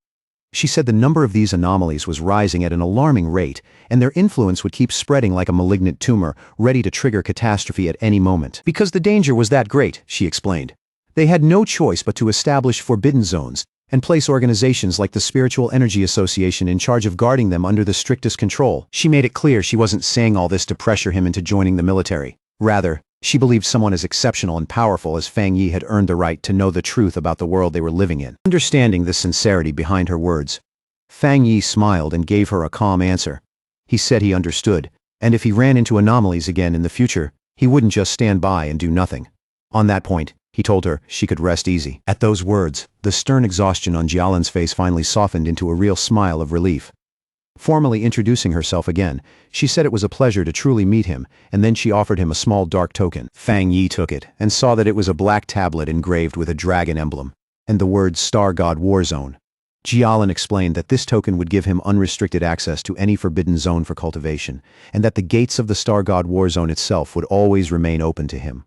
She said the number of these anomalies was rising at an alarming rate, and their influence would keep spreading like a malignant tumor, ready to trigger catastrophe at any moment. Because the danger was that great, she explained, they had no choice but to establish forbidden zones and place organizations like the Spiritual Energy Association in charge of guarding them under the strictest control. She made it clear she wasn't saying all this to pressure him into joining the military. Rather, she believed someone as exceptional and powerful as Fang Yi had earned the right to know the truth about the world they were living in. Understanding the sincerity behind her words, Fang Yi smiled and gave her a calm answer. He said he understood, and if he ran into anomalies again in the future, he wouldn't just stand by and do nothing. On that point, he told her she could rest easy. At those words, the stern exhaustion on Jialan's face finally softened into a real smile of relief. Formally introducing herself again, she said it was a pleasure to truly meet him, and then she offered him a small dark token. Fang Yi took it, and saw that it was a black tablet engraved with a dragon emblem, and the words Star God War Zone. Jialan explained that this token would give him unrestricted access to any forbidden zone for cultivation, and that the gates of the Star God War Zone itself would always remain open to him.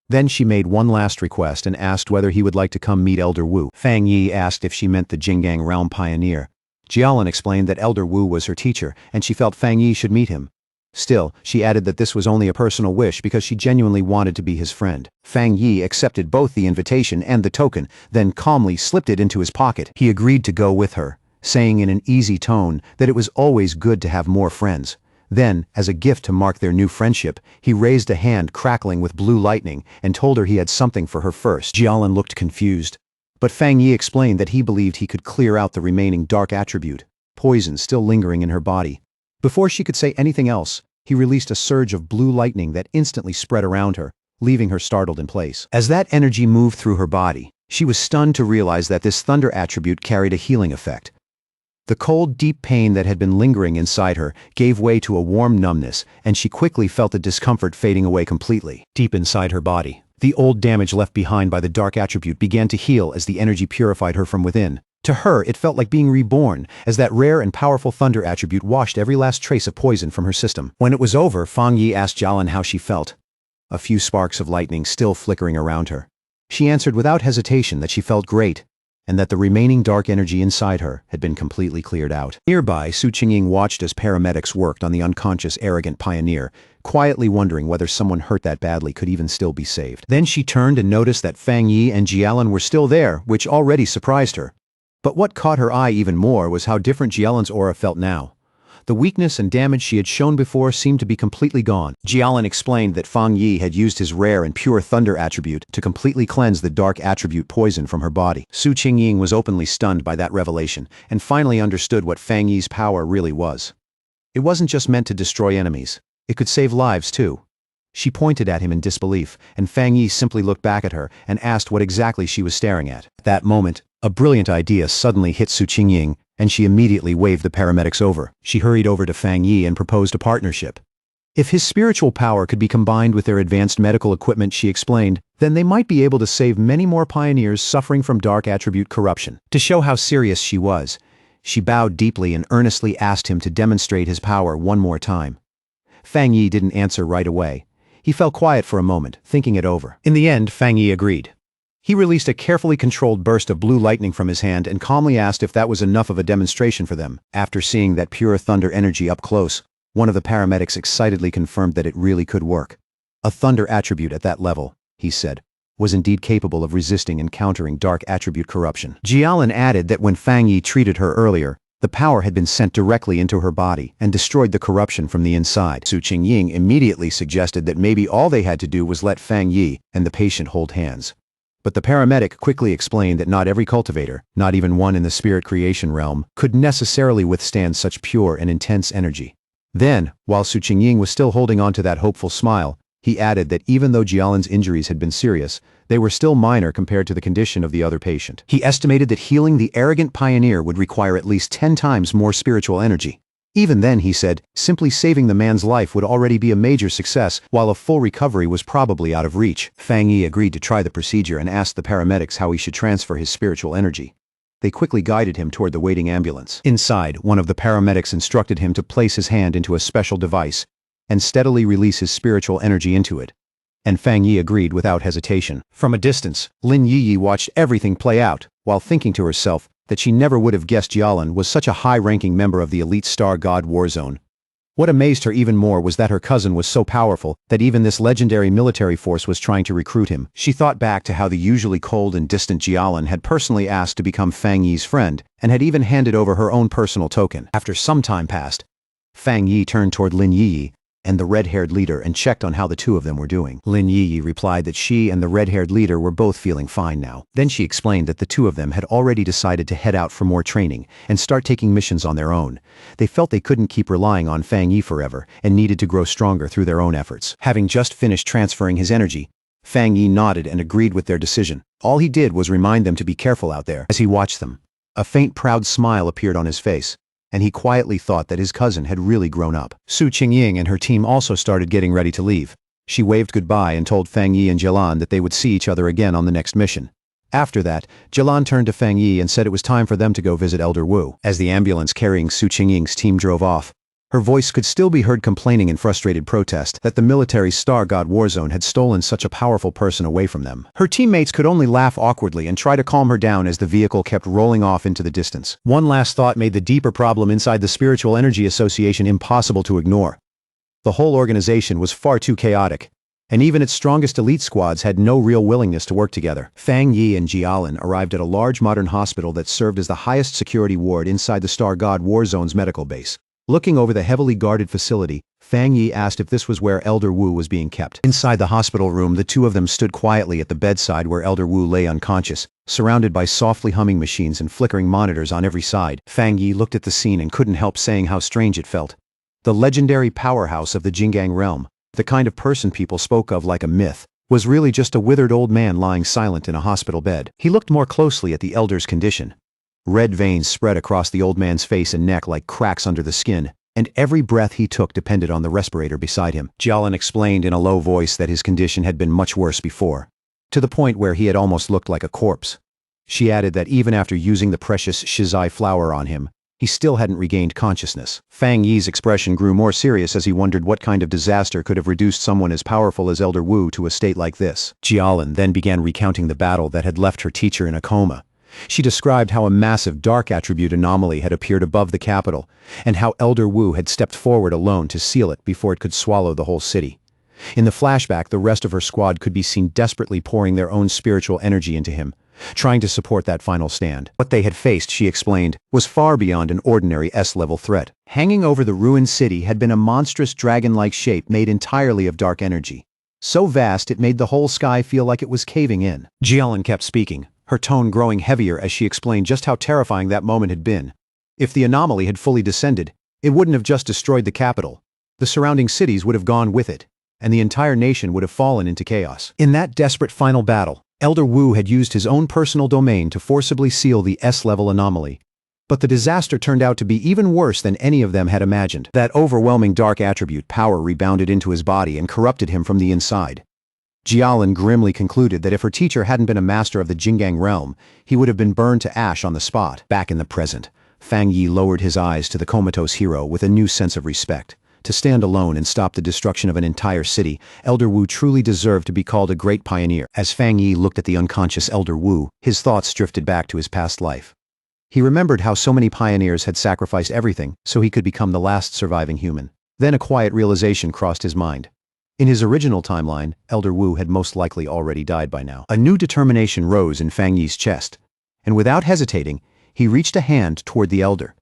Then she made one last request and asked whether he would like to come meet Elder Wu. Fang Yi asked if she meant the Jinggang Realm Pioneer. Jialan explained that Elder Wu was her teacher, and she felt Fang Yi should meet him. Still, she added that this was only a personal wish because she genuinely wanted to be his friend. Fang Yi accepted both the invitation and the token, then calmly slipped it into his pocket. He agreed to go with her, saying in an easy tone that it was always good to have more friends. Then, as a gift to mark their new friendship, he raised a hand crackling with blue lightning and told her he had something for her first. Jialan looked confused, but Fang Yi explained that he believed he could clear out the remaining dark attribute, poison still lingering in her body. Before she could say anything else, he released a surge of blue lightning that instantly spread around her, leaving her startled in place. As that energy moved through her body, she was stunned to realize that this thunder attribute carried a healing effect. The cold, deep pain that had been lingering inside her gave way to a warm numbness, and she quickly felt the discomfort fading away completely. Deep inside her body, the old damage left behind by the dark attribute began to heal as the energy purified her from within. To her, it felt like being reborn, as that rare and powerful thunder attribute washed every last trace of poison from her system. When it was over, Fang Yi asked Jialan how she felt, a few sparks of lightning still flickering around her. She answered without hesitation that she felt great. and that the remaining dark energy inside her had been completely cleared out. Nearby, Su Qingying watched as paramedics worked on the unconscious arrogant pioneer, quietly wondering whether someone hurt that badly could even still be saved. Then she turned and noticed that Fang Yi and Jialan were still there, which already surprised her. But what caught her eye even more was how different Jialan's aura felt now. The weakness and damage she had shown before seemed to be completely gone. Jialan explained that Fang Yi had used his rare and pure thunder attribute to completely cleanse the dark attribute poison from her body. Su Qingying was openly stunned by that revelation, and finally understood what Fang Yi's power really was. It wasn't just meant to destroy enemies. It could save lives too. She pointed at him in disbelief, and Fang Yi simply looked back at her and asked what exactly she was staring at. At that moment, a brilliant idea suddenly hit Su Qingying, and she immediately waved the paramedics over. She hurried over to Fang Yi and proposed a partnership. If his spiritual power could be combined with their advanced medical equipment, she explained, then they might be able to save many more pioneers suffering from dark attribute corruption. To show how serious she was, she bowed deeply and earnestly asked him to demonstrate his power one more time. Fang Yi didn't answer right away. He fell quiet for a moment, thinking it over. In the end, Fang Yi agreed. He released a carefully controlled burst of blue lightning from his hand and calmly asked if that was enough of a demonstration for them. After seeing that pure thunder energy up close, one of the paramedics excitedly confirmed that it really could work. A thunder attribute at that level, he said, was indeed capable of resisting and countering dark attribute corruption. Jialan added that when Fang Yi treated her earlier, the power had been sent directly into her body and destroyed the corruption from the inside. Su Qingying immediately suggested that maybe all they had to do was let Fang Yi and the patient hold hands. But the paramedic quickly explained that not every cultivator, not even one in the spirit creation realm, could necessarily withstand such pure and intense energy. Then, while Su Qingying was still holding on to that hopeful smile, he added that even though Jialan's injuries had been serious, they were still minor compared to the condition of the other patient. He estimated that healing the arrogant pioneer would require at least 10 times more spiritual energy. Even then, he said, simply saving the man's life would already be a major success, while a full recovery was probably out of reach. Fang Yi agreed to try the procedure and asked the paramedics how he should transfer his spiritual energy. They quickly guided him toward the waiting ambulance. Inside, one of the paramedics instructed him to place his hand into a special device and steadily release his spiritual energy into it. And Fang Yi agreed without hesitation. From a distance, Lin Yiyi watched everything play out, while thinking to herself that she never would have guessed Jialan was such a high-ranking member of the elite Star God War Zone. What amazed her even more was that her cousin was so powerful that even this legendary military force was trying to recruit him. She thought back to how the usually cold and distant Jialan had personally asked to become Fang Yi's friend, and had even handed over her own personal token. After some time passed, Fang Yi turned toward Lin Yiyi and the red-haired leader and checked on how the two of them were doing. Lin Yiyi replied that she and the red-haired leader were both feeling fine now. Then she explained that the two of them had already decided to head out for more training and start taking missions on their own. They felt they couldn't keep relying on Fang Yi forever and needed to grow stronger through their own efforts. Having just finished transferring his energy, Fang Yi nodded and agreed with their decision. All he did was remind them to be careful out there. As he watched them, a faint proud smile appeared on his face, and he quietly thought that his cousin had really grown up. Su Qingying and her team also started getting ready to leave. She waved goodbye and told Fang Yi and Jialan that they would see each other again on the next mission. After that, Jialan turned to Fang Yi and said it was time for them to go visit Elder Wu. As the ambulance carrying Su Qingying's team drove off, her voice could still be heard complaining in frustrated protest that the military's Star God War Zone had stolen such a powerful person away from them. Her teammates could only laugh awkwardly and try to calm her down as the vehicle kept rolling off into the distance. One last thought made the deeper problem inside the Spiritual Energy Association impossible to ignore. The whole organization was far too chaotic, and even its strongest elite squads had no real willingness to work together. Fang Yi and Jialan arrived at a large modern hospital that served as the highest security ward inside the Star God War Zone's medical base. Looking over the heavily guarded facility, Fang Yi asked if this was where Elder Wu was being kept. Inside the hospital room, the two of them stood quietly at the bedside where Elder Wu lay unconscious, surrounded by softly humming machines and flickering monitors on every side. Fang Yi looked at the scene and couldn't help saying how strange it felt. The legendary powerhouse of the Jinggang realm, the kind of person people spoke of like a myth, was really just a withered old man lying silent in a hospital bed. He looked more closely at the elder's condition. Red veins spread across the old man's face and neck like cracks under the skin, and every breath he took depended on the respirator beside him. Jialan explained in a low voice that his condition had been much worse before, to the point where he had almost looked like a corpse. She added that even after using the precious shizai flower on him, he still hadn't regained consciousness. Fang Yi's expression grew more serious as he wondered what kind of disaster could have reduced someone as powerful as Elder Wu to a state like this. Jialan then began recounting the battle that had left her teacher in a coma. She described how a massive dark attribute anomaly had appeared above the capital, and how Elder Wu had stepped forward alone to seal it before it could swallow the whole city. In the flashback, the rest of her squad could be seen desperately pouring their own spiritual energy into him, trying to support that final stand. What they had faced, she explained, was far beyond an ordinary S-level threat. Hanging over the ruined city had been a monstrous dragon-like shape made entirely of dark energy. So vast it made the whole sky feel like it was caving in. Jialin kept speaking, her tone growing heavier as she explained just how terrifying that moment had been. If the anomaly had fully descended, it wouldn't have just destroyed the capital. The surrounding cities would have gone with it, and the entire nation would have fallen into chaos. In that desperate final battle, Elder Wu had used his own personal domain to forcibly seal the S-level anomaly. But the disaster turned out to be even worse than any of them had imagined. That overwhelming dark attribute power rebounded into his body and corrupted him from the inside. Jialin grimly concluded that if her teacher hadn't been a master of the Jingang realm, he would have been burned to ash on the spot. Back in the present, Fang Yi lowered his eyes to the comatose hero with a new sense of respect. To stand alone and stop the destruction of an entire city, Elder Wu truly deserved to be called a great pioneer. As Fang Yi looked at the unconscious Elder Wu, his thoughts drifted back to his past life. He remembered how so many pioneers had sacrificed everything so he could become the last surviving human. Then a quiet realization crossed his mind. In his original timeline, Elder Wu had most likely already died by now. A new determination rose in Fang Yi's chest, and without hesitating, he reached a hand toward the elder.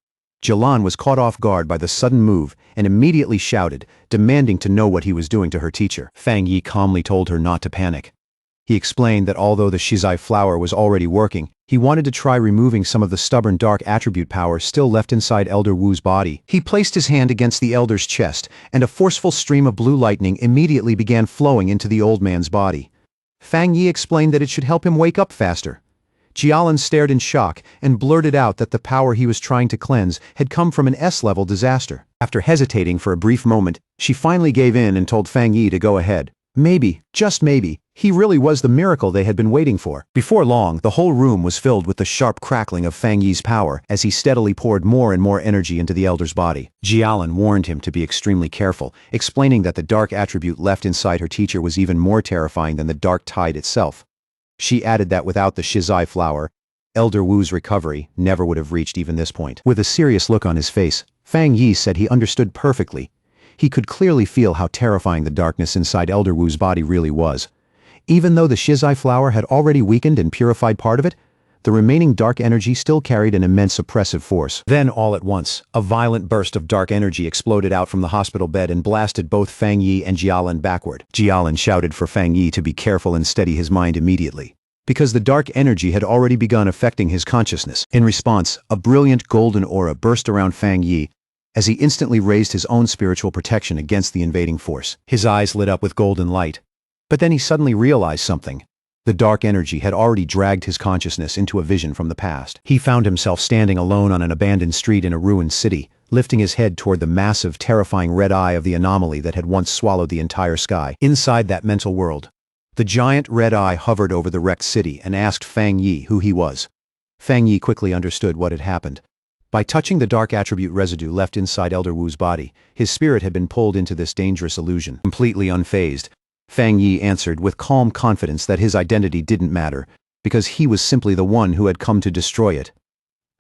Jialin was caught off guard by the sudden move and immediately shouted, demanding to know what he was doing to her teacher. Fang Yi calmly told her not to panic. He explained that although the Shizai flower was already working, he wanted to try removing some of the stubborn dark attribute power still left inside Elder Wu's body. He placed his hand against the elder's chest, and a forceful stream of blue lightning immediately began flowing into the old man's body. Fang Yi explained that it should help him wake up faster. Jialin stared in shock and blurted out that the power he was trying to cleanse had come from an S-level disaster. After hesitating for a brief moment, she finally gave in and told Fang Yi to go ahead. Maybe, just maybe, he really was the miracle they had been waiting for. Before long, the whole room was filled with the sharp crackling of Fang Yi's power as he steadily poured more and more energy into the elder's body. Jialin warned him to be extremely careful, explaining that the dark attribute left inside her teacher was even more terrifying than the dark tide itself. She added that without the Shizai flower, Elder Wu's recovery never would have reached even this point. With a serious look on his face, Fang Yi said he understood perfectly. He could clearly feel how terrifying the darkness inside Elder Wu's body really was. Even though the Shizai flower had already weakened and purified part of it, the remaining dark energy still carried an immense oppressive force. Then, all at once, a violent burst of dark energy exploded out from the hospital bed and blasted both Fang Yi and Jialin backward. Jialin shouted for Fang Yi to be careful and steady his mind immediately, because the dark energy had already begun affecting his consciousness. In response, a brilliant golden aura burst around Fang Yi as he instantly raised his own spiritual protection against the invading force. His eyes lit up with golden light. But then he suddenly realized something. The dark energy had already dragged his consciousness into a vision from the past. He found himself standing alone on an abandoned street in a ruined city, lifting his head toward the massive, terrifying red eye of the anomaly that had once swallowed the entire sky. Inside that mental world, the giant red eye hovered over the wrecked city and asked Fang Yi who he was. Fang Yi quickly understood what had happened. By touching the dark attribute residue left inside Elder Wu's body, his spirit had been pulled into this dangerous illusion. Completely unfazed, Fang Yi answered with calm confidence that his identity didn't matter, because he was simply the one who had come to destroy it.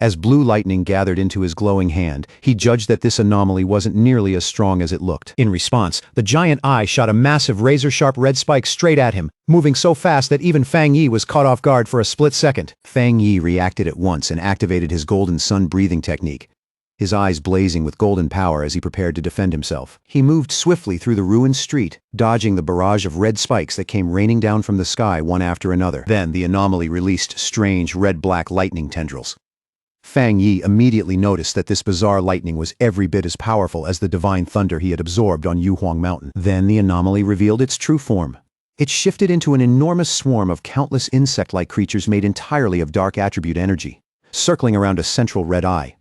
As blue lightning gathered into his glowing hand, he judged that this anomaly wasn't nearly as strong as it looked. In response, the giant eye shot a massive razor-sharp red spike straight at him, moving so fast that even Fang Yi was caught off guard for a split second. Fang Yi reacted at once and activated his golden sun breathing technique, his eyes blazing with golden power as he prepared to defend himself. He moved swiftly through the ruined street, dodging the barrage of red spikes that came raining down from the sky one after another. Then the anomaly released strange red-black lightning tendrils. Fang Yi immediately noticed that this bizarre lightning was every bit as powerful as the divine thunder he had absorbed on Yuhuang Mountain. Then the anomaly revealed its true form. It shifted into an enormous swarm of countless insect-like creatures made entirely of dark attribute energy, circling around a central red eye.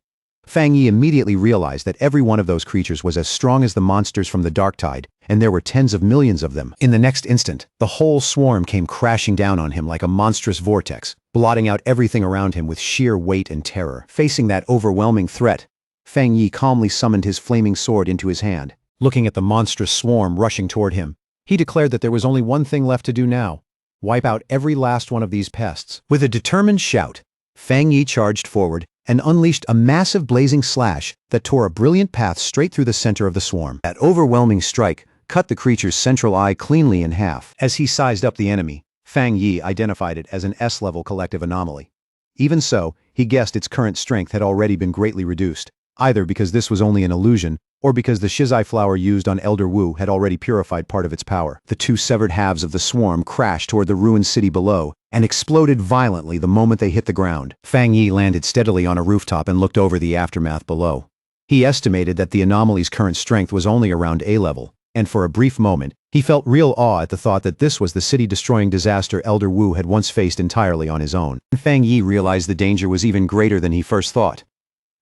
Fang Yi immediately realized that every one of those creatures was as strong as the monsters from the dark tide, and there were tens of millions of them. In the next instant, the whole swarm came crashing down on him like a monstrous vortex, blotting out everything around him with sheer weight and terror. Facing that overwhelming threat, Fang Yi calmly summoned his flaming sword into his hand. Looking at the monstrous swarm rushing toward him, he declared that there was only one thing left to do now: wipe out every last one of these pests. With a determined shout, Fang Yi charged forward and unleashed a massive blazing slash that tore a brilliant path straight through the center of the swarm. That overwhelming strike cut the creature's central eye cleanly in half. As he sized up the enemy, Fang Yi identified it as an S-level collective anomaly. Even so, he guessed its current strength had already been greatly reduced, either because this was only an illusion, or because the shizai flower used on Elder Wu had already purified part of its power. The two severed halves of the swarm crashed toward the ruined city below and exploded violently the moment they hit the ground. Fang Yi landed steadily on a rooftop and looked over the aftermath below. He estimated that the anomaly's current strength was only around A-level, and for a brief moment, he felt real awe at the thought that this was the city-destroying disaster Elder Wu had once faced entirely on his own. Fang Yi realized the danger was even greater than he first thought.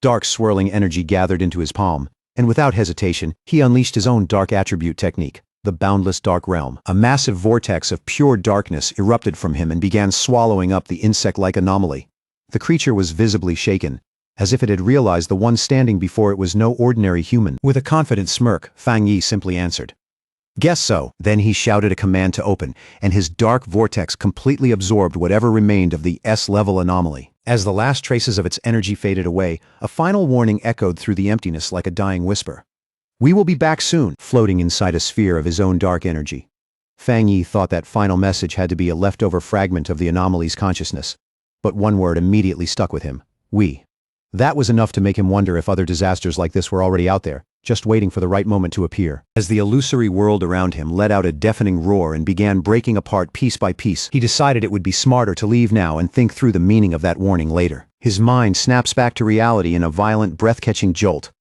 Dark swirling energy gathered into his palm, and without hesitation, he unleashed his own dark attribute technique, the Boundless Dark Realm. A massive vortex of pure darkness erupted from him and began swallowing up the insect-like anomaly. The creature was visibly shaken, as if it had realized the one standing before it was no ordinary human. With a confident smirk, Fang Yi simply answered, "Guess so." Then he shouted a command to open, and his dark vortex completely absorbed whatever remained of the S-level anomaly. As the last traces of its energy faded away, a final warning echoed through the emptiness like a dying whisper. "We will be back soon," floating inside a sphere of his own dark energy. Fang Yi thought that final message had to be a leftover fragment of the anomaly's consciousness. But one word immediately stuck with him: "we." That was enough to make him wonder if other disasters like this were already out there, just waiting for the right moment to appear. As the illusory world around him let out a deafening roar and began breaking apart piece by piece, he decided it would be smarter to leave now and think through the meaning of that warning later. His mind snaps back to reality in a violent, breath-catching jolt,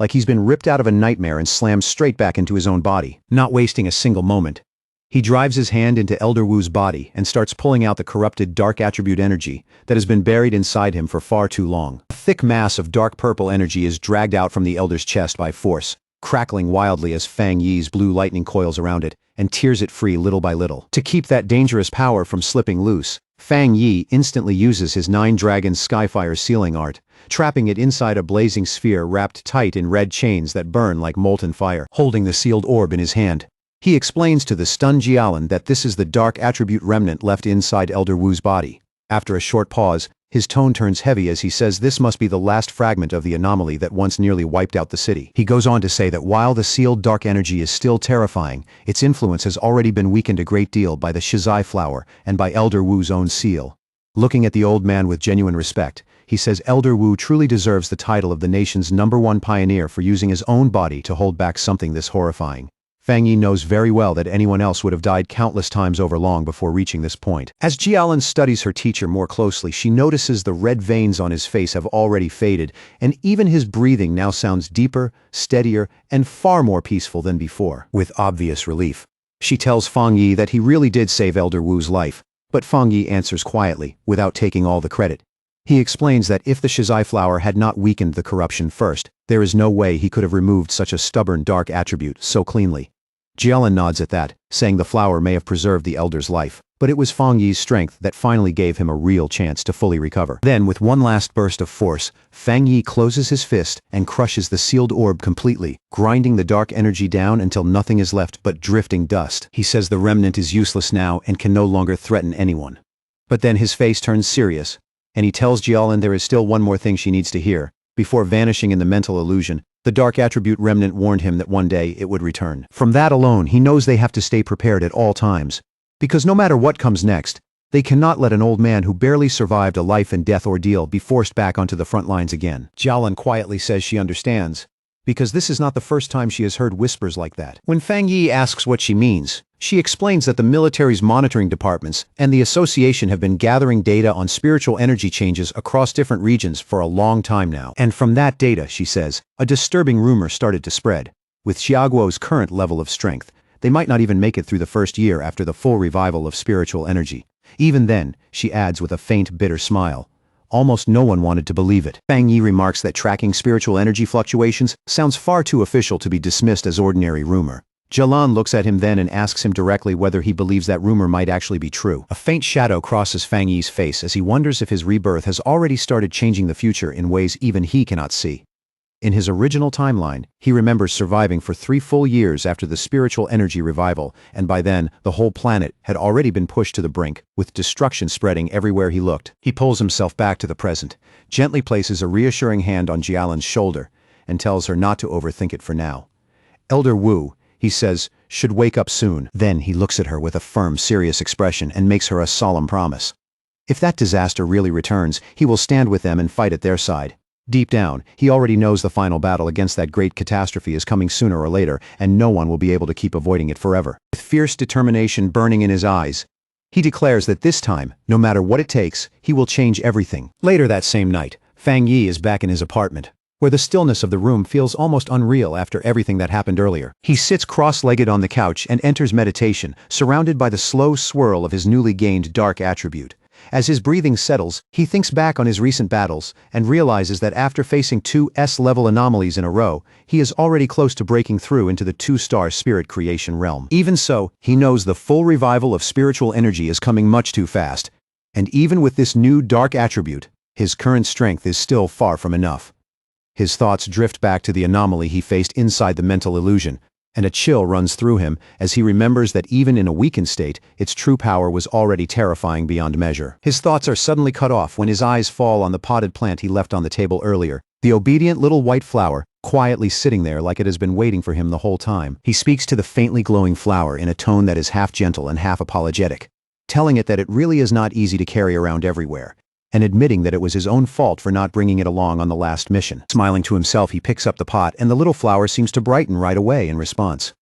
like he's been ripped out of a nightmare and slammed straight back into his own body. Not wasting a single moment, he drives his hand into Elder Wu's body and starts pulling out the corrupted dark attribute energy that has been buried inside him for far too long. A thick mass of dark purple energy is dragged out from the Elder's chest by force, crackling wildly as Fang Yi's blue lightning coils around it and tears it free little by little. To keep that dangerous power from slipping loose, Fang Yi instantly uses his 9 Dragons Skyfire sealing art, trapping it inside a blazing sphere wrapped tight in red chains that burn like molten fire. Holding the sealed orb in his hand, he explains to the stunned Jialan that this is the dark attribute remnant left inside Elder Wu's body. After a short pause, his tone turns heavy as he says this must be the last fragment of the anomaly that once nearly wiped out the city. He goes on to say that while the sealed dark energy is still terrifying, its influence has already been weakened a great deal by the shizai flower and by Elder Wu's own seal. Looking at the old man with genuine respect, he says Elder Wu truly deserves the title of the nation's #1 pioneer for using his own body to hold back something this horrifying. Fang Yi knows very well that anyone else would have died countless times over long before reaching this point. As Jialan studies her teacher more closely, she notices the red veins on his face have already faded, and even his breathing now sounds deeper, steadier, and far more peaceful than before. With obvious relief, she tells Fang Yi that he really did save Elder Wu's life, but Fang Yi answers quietly, without taking all the credit. He explains that if the shizai flower had not weakened the corruption first, there is no way he could have removed such a stubborn dark attribute so cleanly. Jialan nods at that, saying the flower may have preserved the elder's life, but it was Fang Yi's strength that finally gave him a real chance to fully recover. Then, with one last burst of force, Fang Yi closes his fist and crushes the sealed orb completely, grinding the dark energy down until nothing is left but drifting dust. He says the remnant is useless now and can no longer threaten anyone. But then his face turns serious, and he tells Jialan there is still one more thing she needs to hear. Before vanishing in the mental illusion, the dark attribute remnant warned him that one day it would return. From that alone, he knows they have to stay prepared at all times, because no matter what comes next, they cannot let an old man who barely survived a life-and-death ordeal be forced back onto the front lines again. Jialan quietly says she understands, because this is not the first time she has heard whispers like that. When Fang Yi asks what she means, she explains that the military's monitoring departments and the association have been gathering data on spiritual energy changes across different regions for a long time now. And from that data, she says, a disturbing rumor started to spread. With Xiaoguo's current level of strength, they might not even make it through the first year after the full revival of spiritual energy. Even then, she adds with a faint, bitter smile, almost no one wanted to believe it. Fang Yi remarks that tracking spiritual energy fluctuations sounds far too official to be dismissed as ordinary rumor. Jialan looks at him then and asks him directly whether he believes that rumor might actually be true. A faint shadow crosses Fang Yi's face as he wonders if his rebirth has already started changing the future in ways even he cannot see. In his original timeline, he remembers surviving for 3 full years after the spiritual energy revival, and by then, the whole planet had already been pushed to the brink, with destruction spreading everywhere he looked. He pulls himself back to the present, gently places a reassuring hand on Jialan's shoulder, and tells her not to overthink it for now. Elder Wu, he says, should wake up soon. Then he looks at her with a firm, serious expression and makes her a solemn promise. If that disaster really returns, he will stand with them and fight at their side. Deep down, he already knows the final battle against that great catastrophe is coming sooner or later, and no one will be able to keep avoiding it forever. With fierce determination burning in his eyes, he declares that this time, no matter what it takes, he will change everything. Later that same night, Fang Yi is back in his apartment, where the stillness of the room feels almost unreal after everything that happened earlier. He sits cross-legged on the couch and enters meditation, surrounded by the slow swirl of his newly gained dark attribute. As his breathing settles, he thinks back on his recent battles and realizes that after facing 2 S-level anomalies in a row, he is already close to breaking through into the 2-star spirit creation realm. Even so, he knows the full revival of spiritual energy is coming much too fast. And even with this new dark attribute, his current strength is still far from enough. His thoughts drift back to the anomaly he faced inside the mental illusion, and a chill runs through him as he remembers that even in a weakened state, its true power was already terrifying beyond measure. His thoughts are suddenly cut off when his eyes fall on the potted plant he left on the table earlier, the obedient little white flower, quietly sitting there like it has been waiting for him the whole time. He speaks to the faintly glowing flower in a tone that is half gentle and half apologetic, telling it that it really is not easy to carry around everywhere, and admitting that it was his own fault for not bringing it along on the last mission. Smiling to himself, he picks up the pot, and the little flower seems to brighten right away in response.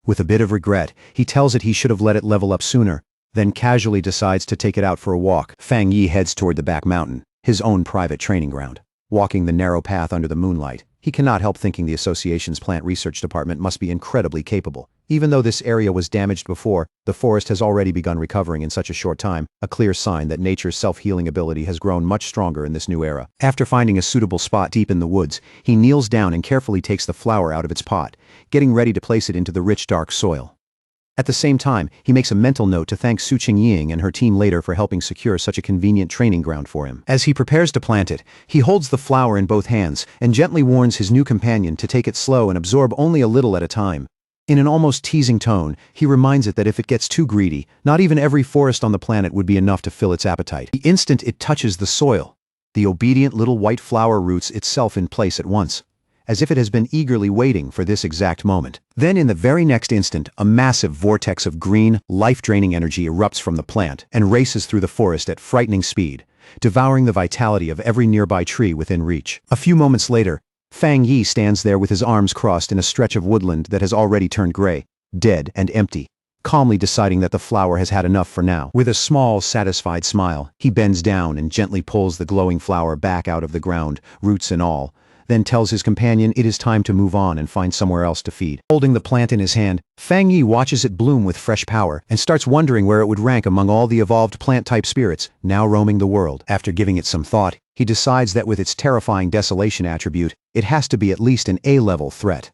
With a bit of regret, he tells it he should have let it level up sooner, then casually decides to take it out for a walk. Fang Yi heads toward the back mountain, his own private training ground. Walking the narrow path under the moonlight, he cannot help thinking the association's plant research department must be incredibly capable. Even though this area was damaged before, the forest has already begun recovering in such a short time, a clear sign that nature's self-healing ability has grown much stronger in this new era. After finding a suitable spot deep in the woods, he kneels down and carefully takes the flower out of its pot, getting ready to place it into the rich dark soil. At the same time, he makes a mental note to thank Su Qingying and her team later for helping secure such a convenient training ground for him. As he prepares to plant it, he holds the flower in both hands and gently warns his new companion to take it slow and absorb only a little at a time. In an almost teasing tone, he reminds it that if it gets too greedy, not even every forest on the planet would be enough to fill its appetite. The instant it touches the soil, the obedient little white flower roots itself in place at once, as if it has been eagerly waiting for this exact moment. Then in the very next instant, a massive vortex of green, life-draining energy erupts from the plant and races through the forest at frightening speed, devouring the vitality of every nearby tree within reach. A few moments later, Fang Yi stands there with his arms crossed in a stretch of woodland that has already turned gray, dead and empty, calmly deciding that the flower has had enough for now. With a small, satisfied smile, he bends down and gently pulls the glowing flower back out of the ground, roots and all, then tells his companion it is time to move on and find somewhere else to feed. Holding the plant in his hand, Fang Yi watches it bloom with fresh power and starts wondering where it would rank among all the evolved plant-type spirits now roaming the world. After giving it some thought, he decides that with its terrifying desolation attribute, it has to be at least an A-level threat.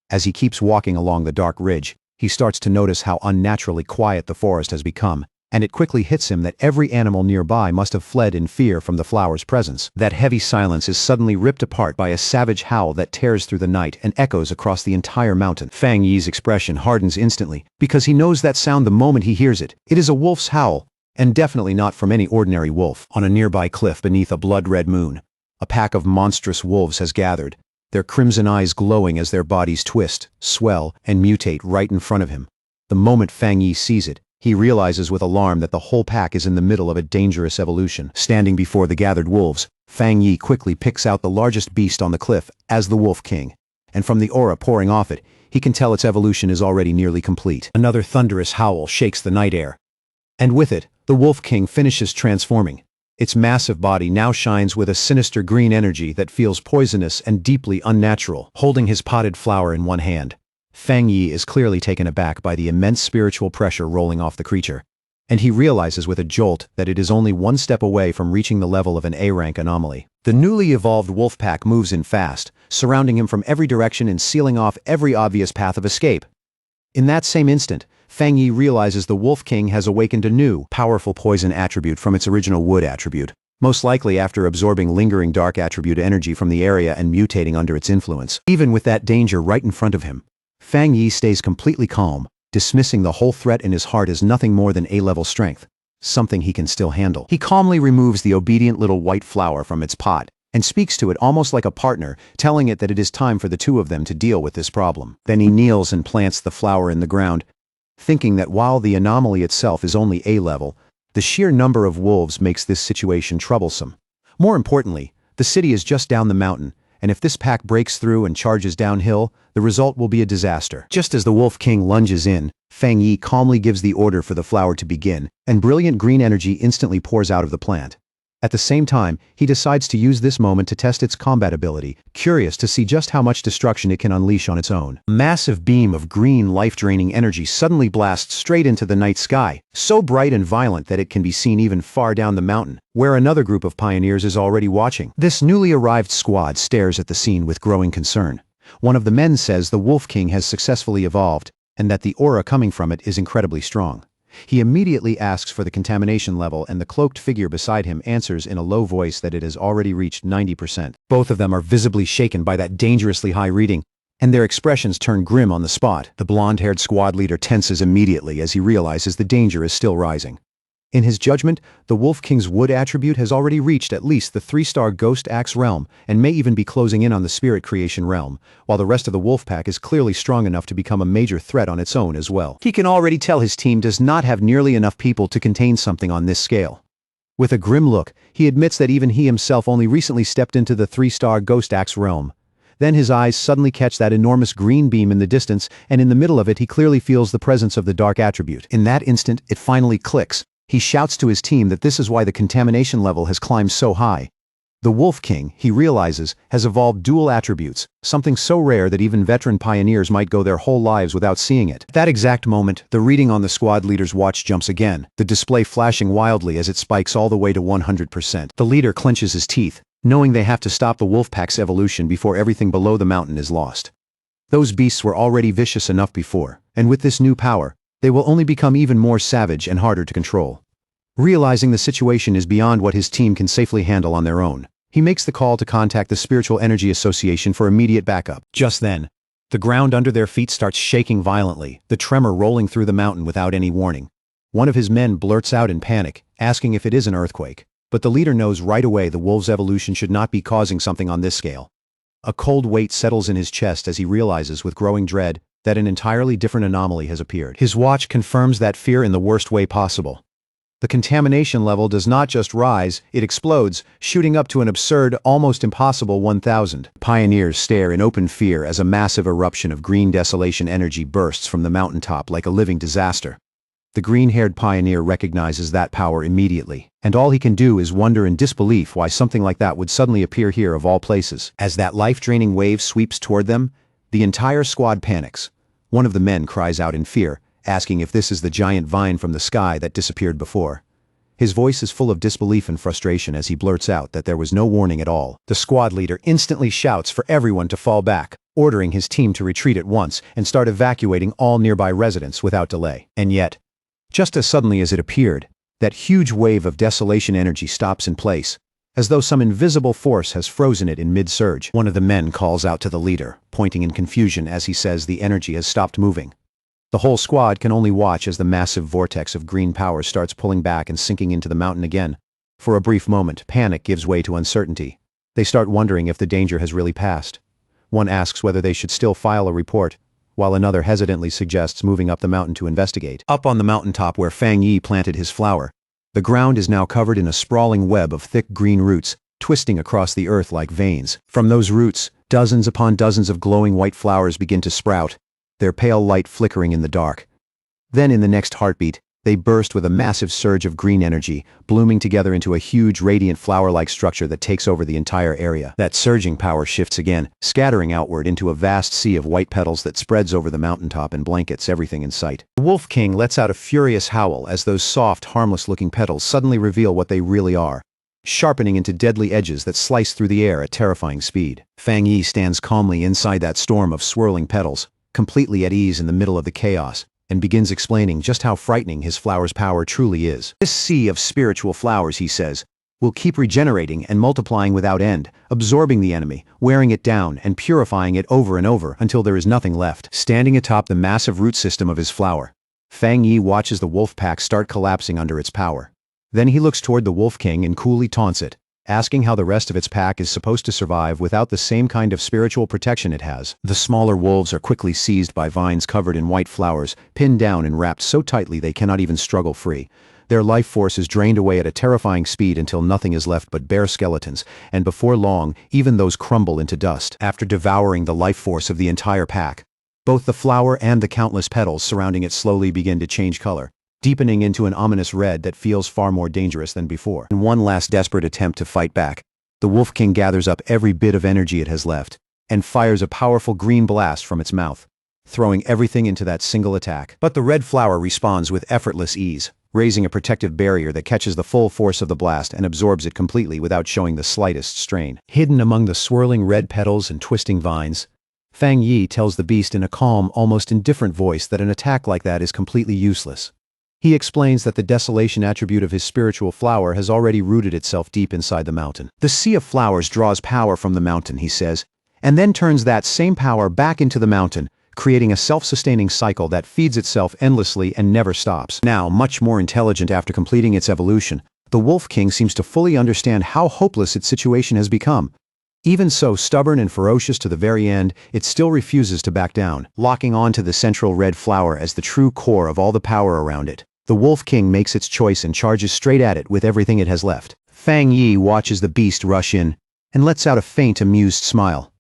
As he keeps walking along the dark ridge, he starts to notice how unnaturally quiet the forest has become, and it quickly hits him that every animal nearby must have fled in fear from the flower's presence. That heavy silence is suddenly ripped apart by a savage howl that tears through the night and echoes across the entire mountain. Fang Yi's expression hardens instantly, because he knows that sound the moment he hears it. It is a wolf's howl, and definitely not from any ordinary wolf. On a nearby cliff beneath a blood-red moon, a pack of monstrous wolves has gathered, their crimson eyes glowing as their bodies twist, swell, and mutate right in front of him. The moment Fang Yi sees it, he realizes with alarm that the whole pack is in the middle of a dangerous evolution. Standing before the gathered wolves, Fang Yi quickly picks out the largest beast on the cliff as the Wolf King, and from the aura pouring off it, he can tell its evolution is already nearly complete. Another thunderous howl shakes the night air, and with it, the Wolf King finishes transforming. Its massive body now shines with a sinister green energy that feels poisonous and deeply unnatural. Holding his potted flower in one hand, Fang Yi is clearly taken aback by the immense spiritual pressure rolling off the creature, and he realizes with a jolt that it is only one step away from reaching the level of an A-rank anomaly. The newly evolved wolf pack moves in fast, surrounding him from every direction and sealing off every obvious path of escape. In that same instant, Fang Yi realizes the Wolf King has awakened a new, powerful poison attribute from its original wood attribute. most likely after absorbing lingering dark attribute energy from the area and mutating under its influence. Even with that danger right in front of him, Fang Yi stays completely calm, dismissing the whole threat in his heart as nothing more than A-level strength, something he can still handle. He calmly removes the obedient little white flower from its pot and speaks to it almost like a partner, telling it that it is time for the two of them to deal with this problem. Then he kneels and plants the flower in the ground, thinking that while the anomaly itself is only A-level, the sheer number of wolves makes this situation troublesome. More importantly, the city is just down the mountain, and if this pack breaks through and charges downhill, the result will be a disaster. Just as the Wolf King lunges in, Fang Yi calmly gives the order for the flower to begin, and brilliant green energy instantly pours out of the plant. At the same time, he decides to use this moment to test its combat ability, curious to see just how much destruction it can unleash on its own. A massive beam of green, life-draining energy suddenly blasts straight into the night sky, so bright and violent that it can be seen even far down the mountain, where another group of pioneers is already watching. This newly arrived squad stares at the scene with growing concern. One of the men says the Wolf King has successfully evolved, and that the aura coming from it is incredibly strong. He immediately asks for the contamination level, and the cloaked figure beside him answers in a low voice that it has already reached 90%. Both of them are visibly shaken by that dangerously high reading, and their expressions turn grim on the spot. The blonde-haired squad leader tenses immediately as he realizes the danger is still rising. In his judgment, the Wolf King's wood attribute has already reached at least the 3-star Ghost Axe realm and may even be closing in on the Spirit Creation realm, while the rest of the wolf pack is clearly strong enough to become a major threat on its own as well. He can already tell his team does not have nearly enough people to contain something on this scale. With a grim look, he admits that even he himself only recently stepped into the 3-star Ghost Axe realm. Then his eyes suddenly catch that enormous green beam in the distance, and in the middle of it he clearly feels the presence of the dark attribute. In that instant, it finally clicks. He shouts to his team that this is why the contamination level has climbed so high. The Wolf King, he realizes, has evolved dual attributes, something so rare that even veteran pioneers might go their whole lives without seeing it. At that exact moment, the reading on the squad leader's watch jumps again, the display flashing wildly as it spikes all the way to 100%. The leader clenches his teeth, knowing they have to stop the wolf pack's evolution before everything below the mountain is lost. Those beasts were already vicious enough before, and with this new power, they will only become even more savage and harder to control. Realizing the situation is beyond what his team can safely handle on their own, he makes the call to contact the Spiritual Energy Association for immediate backup. Just then, the ground under their feet starts shaking violently, the tremor rolling through the mountain without any warning. One of his men blurts out in panic, asking if it is an earthquake, but the leader knows right away the wolf's evolution should not be causing something on this scale. A cold weight settles in his chest as he realizes with growing dread that an entirely different anomaly has appeared. His watch confirms that fear in the worst way possible. The contamination level does not just rise, it explodes, shooting up to an absurd, almost impossible 1,000. Pioneers stare in open fear as a massive eruption of green desolation energy bursts from the mountaintop like a living disaster. The green-haired pioneer recognizes that power immediately, and all he can do is wonder in disbelief why something like that would suddenly appear here of all places. As that life-draining wave sweeps toward them, the entire squad panics. One of the men cries out in fear, asking if this is the giant vine from the sky that disappeared before. His voice is full of disbelief and frustration as he blurts out that there was no warning at all. The squad leader instantly shouts for everyone to fall back, ordering his team to retreat at once and start evacuating all nearby residents without delay. And yet, just as suddenly as it appeared, that huge wave of desolation energy stops in place, as though some invisible force has frozen it in mid-surge. One of the men calls out to the leader, pointing in confusion as he says the energy has stopped moving. The whole squad can only watch as the massive vortex of green power starts pulling back and sinking into the mountain again. For a brief moment, panic gives way to uncertainty. They start wondering if the danger has really passed. One asks whether they should still file a report, while another hesitantly suggests moving up the mountain to investigate. Up on the mountaintop where Fang Yi planted his flower, the ground is now covered in a sprawling web of thick green roots, twisting across the earth like veins. From those roots, dozens upon dozens of glowing white flowers begin to sprout, their pale light flickering in the dark. Then in the next heartbeat, they burst with a massive surge of green energy, blooming together into a huge radiant flower-like structure that takes over the entire area. That surging power shifts again, scattering outward into a vast sea of white petals that spreads over the mountaintop and blankets everything in sight. The Wolf King lets out a furious howl as those soft, harmless-looking petals suddenly reveal what they really are, sharpening into deadly edges that slice through the air at terrifying speed. Fang Yi stands calmly inside that storm of swirling petals, completely at ease in the middle of the chaos, and begins explaining just how frightening his flower's power truly is. This sea of spiritual flowers, he says, will keep regenerating and multiplying without end, absorbing the enemy, wearing it down, and purifying it over and over until there is nothing left. Standing atop the massive root system of his flower, Fang Yi watches the wolf pack start collapsing under its power. Then he looks toward the Wolf King and coolly taunts it, asking how the rest of its pack is supposed to survive without the same kind of spiritual protection it has. The smaller wolves are quickly seized by vines covered in white flowers, pinned down and wrapped so tightly they cannot even struggle free. Their life force is drained away at a terrifying speed until nothing is left but bare skeletons, and before long, even those crumble into dust. After devouring the life force of the entire pack, both the flower and the countless petals surrounding it slowly begin to change color, deepening into an ominous red that feels far more dangerous than before. In one last desperate attempt to fight back, the Wolf King gathers up every bit of energy it has left, and fires a powerful green blast from its mouth, throwing everything into that single attack. But the red flower responds with effortless ease, raising a protective barrier that catches the full force of the blast and absorbs it completely without showing the slightest strain. Hidden among the swirling red petals and twisting vines, Fang Yi tells the beast in a calm, almost indifferent voice that an attack like that is completely useless. He explains that the desolation attribute of his spiritual flower has already rooted itself deep inside the mountain. The sea of flowers draws power from the mountain, he says, and then turns that same power back into the mountain, creating a self-sustaining cycle that feeds itself endlessly and never stops. Now, much more intelligent after completing its evolution, the Wolf King seems to fully understand how hopeless its situation has become. Even so stubborn and ferocious to the very end, it still refuses to back down. Locking onto the central red flower as the true core of all the power around it, the Wolf King makes its choice and charges straight at it with everything it has left. Fang Yi watches the beast rush in and lets out a faint, amused smile.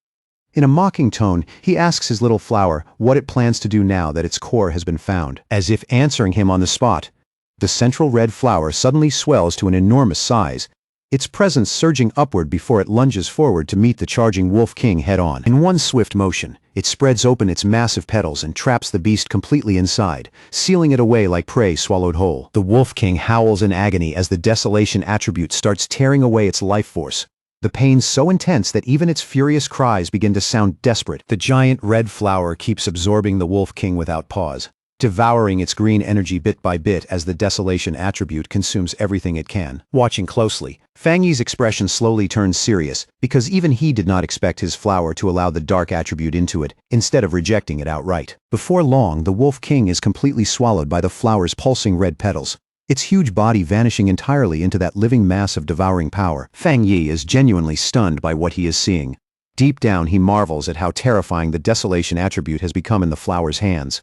In a mocking tone, he asks his little flower what it plans to do now that its core has been found. As if answering him on the spot, the central red flower suddenly swells to an enormous size, its presence surging upward before it lunges forward to meet the charging Wolf King head-on. In one swift motion, it spreads open its massive petals and traps the beast completely inside, sealing it away like prey swallowed whole. The Wolf King howls in agony as the desolation attribute starts tearing away its life force, the pain so intense that even its furious cries begin to sound desperate. The giant red flower keeps absorbing the Wolf King without pause, devouring its green energy bit by bit as the desolation attribute consumes everything it can. Watching closely, Fang Yi's expression slowly turns serious, because even he did not expect his flower to allow the dark attribute into it, instead of rejecting it outright. Before long, the Wolf King is completely swallowed by the flower's pulsing red petals, its huge body vanishing entirely into that living mass of devouring power. Fang Yi is genuinely stunned by what he is seeing. Deep down, he marvels at how terrifying the desolation attribute has become in the flower's hands.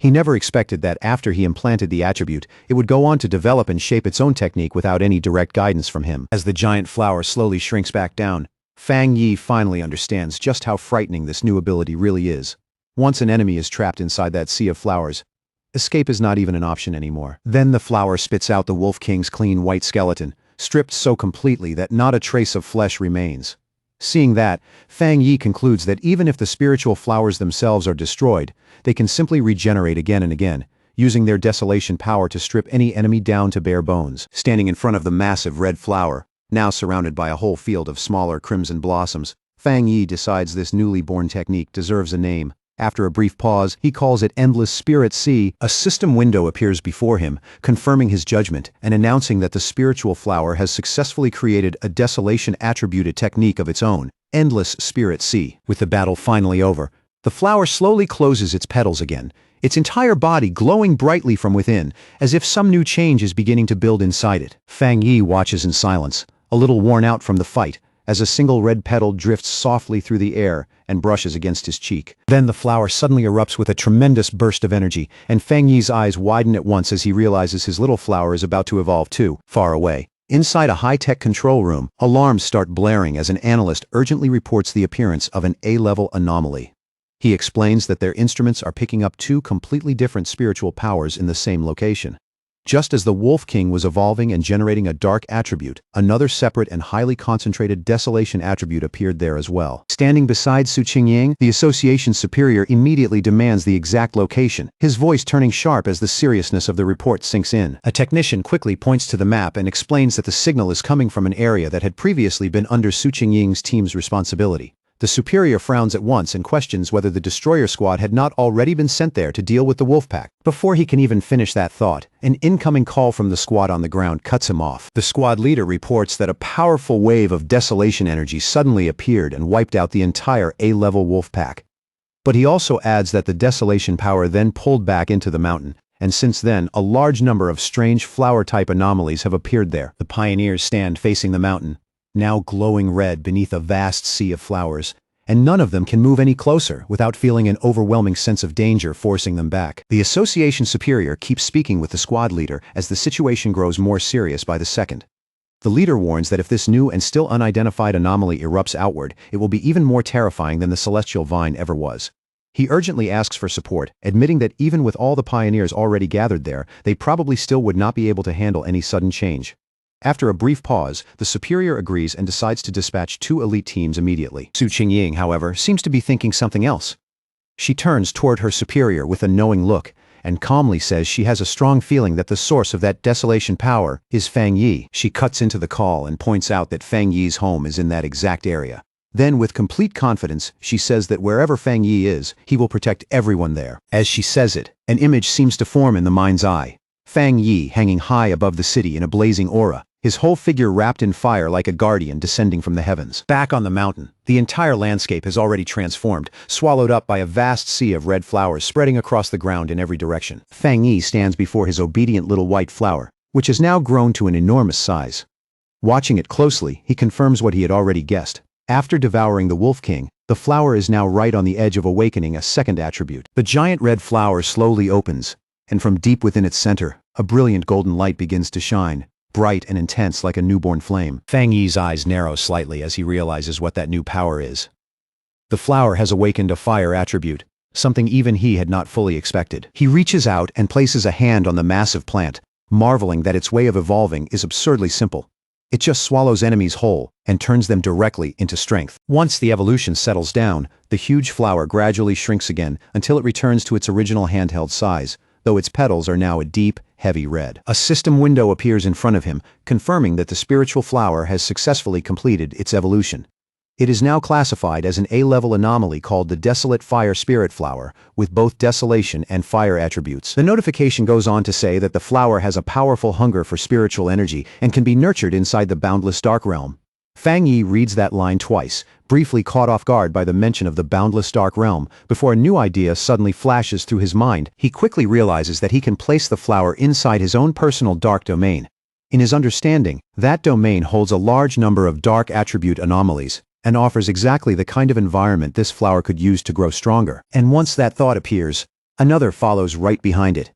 He never expected that after he implanted the attribute, it would go on to develop and shape its own technique without any direct guidance from him. As the giant flower slowly shrinks back down, Fang Yi finally understands just how frightening this new ability really is. Once an enemy is trapped inside that sea of flowers, escape is not even an option anymore. Then the flower spits out the Wolf King's clean white skeleton, stripped so completely that not a trace of flesh remains. Seeing that, Fang Yi concludes that even if the spiritual flowers themselves are destroyed, they can simply regenerate again and again, using their desolation power to strip any enemy down to bare bones. Standing in front of the massive red flower, now surrounded by a whole field of smaller crimson blossoms, Fang Yi decides this newly born technique deserves a name. After a brief pause, he calls it Endless Spirit Sea. A system window appears before him, confirming his judgment and announcing that the spiritual flower has successfully created a desolation-attributed technique of its own, Endless Spirit Sea. With the battle finally over, the flower slowly closes its petals again, its entire body glowing brightly from within, as if some new change is beginning to build inside it. Fang Yi watches in silence, a little worn out from the fight, as a single red petal drifts softly through the air and brushes against his cheek. Then the flower suddenly erupts with a tremendous burst of energy, and Fang Yi's eyes widen at once as he realizes his little flower is about to evolve too. Far away, inside a high-tech control room, alarms start blaring as an analyst urgently reports the appearance of an A-level anomaly. He explains that their instruments are picking up two completely different spiritual powers in the same location. Just as the Wolf King was evolving and generating a dark attribute, another separate and highly concentrated desolation attribute appeared there as well. Standing beside Su Qingying, the association's superior immediately demands the exact location, his voice turning sharp as the seriousness of the report sinks in. A technician quickly points to the map and explains that the signal is coming from an area that had previously been under Su Qingying's team's responsibility. The superior frowns at once and questions whether the destroyer squad had not already been sent there to deal with the wolf pack. Before he can even finish that thought, an incoming call from the squad on the ground cuts him off. The squad leader reports that a powerful wave of desolation energy suddenly appeared and wiped out the entire A-level wolf pack. But he also adds that the desolation power then pulled back into the mountain, and since then, a large number of strange flower-type anomalies have appeared there. The pioneers stand facing the mountain, now glowing red beneath a vast sea of flowers, and none of them can move any closer without feeling an overwhelming sense of danger forcing them back. The association superior keeps speaking with the squad leader as the situation grows more serious by the second. The leader warns that if this new and still unidentified anomaly erupts outward, it will be even more terrifying than the celestial vine ever was. He urgently asks for support, admitting that even with all the pioneers already gathered there, they probably still would not be able to handle any sudden change. After a brief pause, the superior agrees and decides to dispatch 2 elite teams immediately. Su Qingying, however, seems to be thinking something else. She turns toward her superior with a knowing look, and calmly says she has a strong feeling that the source of that desolation power is Fang Yi. She cuts into the call and points out that Fang Yi's home is in that exact area. Then, with complete confidence, she says that wherever Fang Yi is, he will protect everyone there. As she says it, an image seems to form in the mind's eye. Fang Yi hanging high above the city in a blazing aura, his whole figure wrapped in fire like a guardian descending from the heavens. Back on the mountain, the entire landscape has already transformed, swallowed up by a vast sea of red flowers spreading across the ground in every direction. Fang Yi stands before his obedient little white flower, which has now grown to an enormous size. Watching it closely, he confirms what he had already guessed. After devouring the Wolf King, the flower is now right on the edge of awakening a second attribute. The giant red flower slowly opens, and from deep within its center, a brilliant golden light begins to shine, bright and intense like a newborn flame. Fang Yi's eyes narrow slightly as he realizes what that new power is. The flower has awakened a fire attribute, something even he had not fully expected. He reaches out and places a hand on the massive plant, marveling that its way of evolving is absurdly simple. It just swallows enemies whole and turns them directly into strength. Once the evolution settles down, the huge flower gradually shrinks again until it returns to its original handheld size, though its petals are now a deep, heavy red. A system window appears in front of him, confirming that the spiritual flower has successfully completed its evolution. It is now classified as an A-level anomaly called the Desolate Fire Spirit Flower, with both desolation and fire attributes. The notification goes on to say that the flower has a powerful hunger for spiritual energy and can be nurtured inside the boundless dark realm. Fang Yi reads that line twice, briefly caught off guard by the mention of the boundless dark realm, before a new idea suddenly flashes through his mind. He quickly realizes that he can place the flower inside his own personal dark domain. In his understanding, that domain holds a large number of dark attribute anomalies, and offers exactly the kind of environment this flower could use to grow stronger. And once that thought appears, another follows right behind it.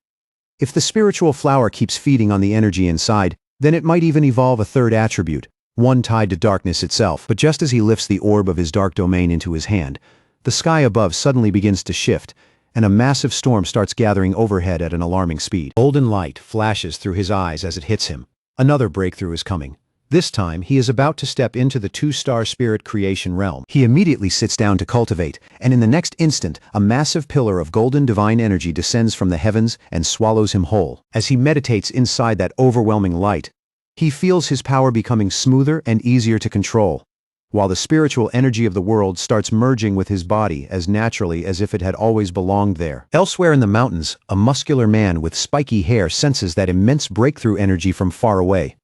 If the spiritual flower keeps feeding on the energy inside, then it might even evolve a third attribute, one tied to darkness itself. But just as he lifts the orb of his dark domain into his hand, the sky above suddenly begins to shift, and a massive storm starts gathering overhead at an alarming speed. Golden light flashes through his eyes as it hits him. Another breakthrough is coming. This time, he is about to step into the 2-star spirit creation realm. He immediately sits down to cultivate, and in the next instant, a massive pillar of golden divine energy descends from the heavens and swallows him whole. As he meditates inside that overwhelming light, he feels his power becoming smoother and easier to control, while the spiritual energy of the world starts merging with his body as naturally as if it had always belonged there. Elsewhere in the mountains, a muscular man with spiky hair senses that immense breakthrough energy from far away.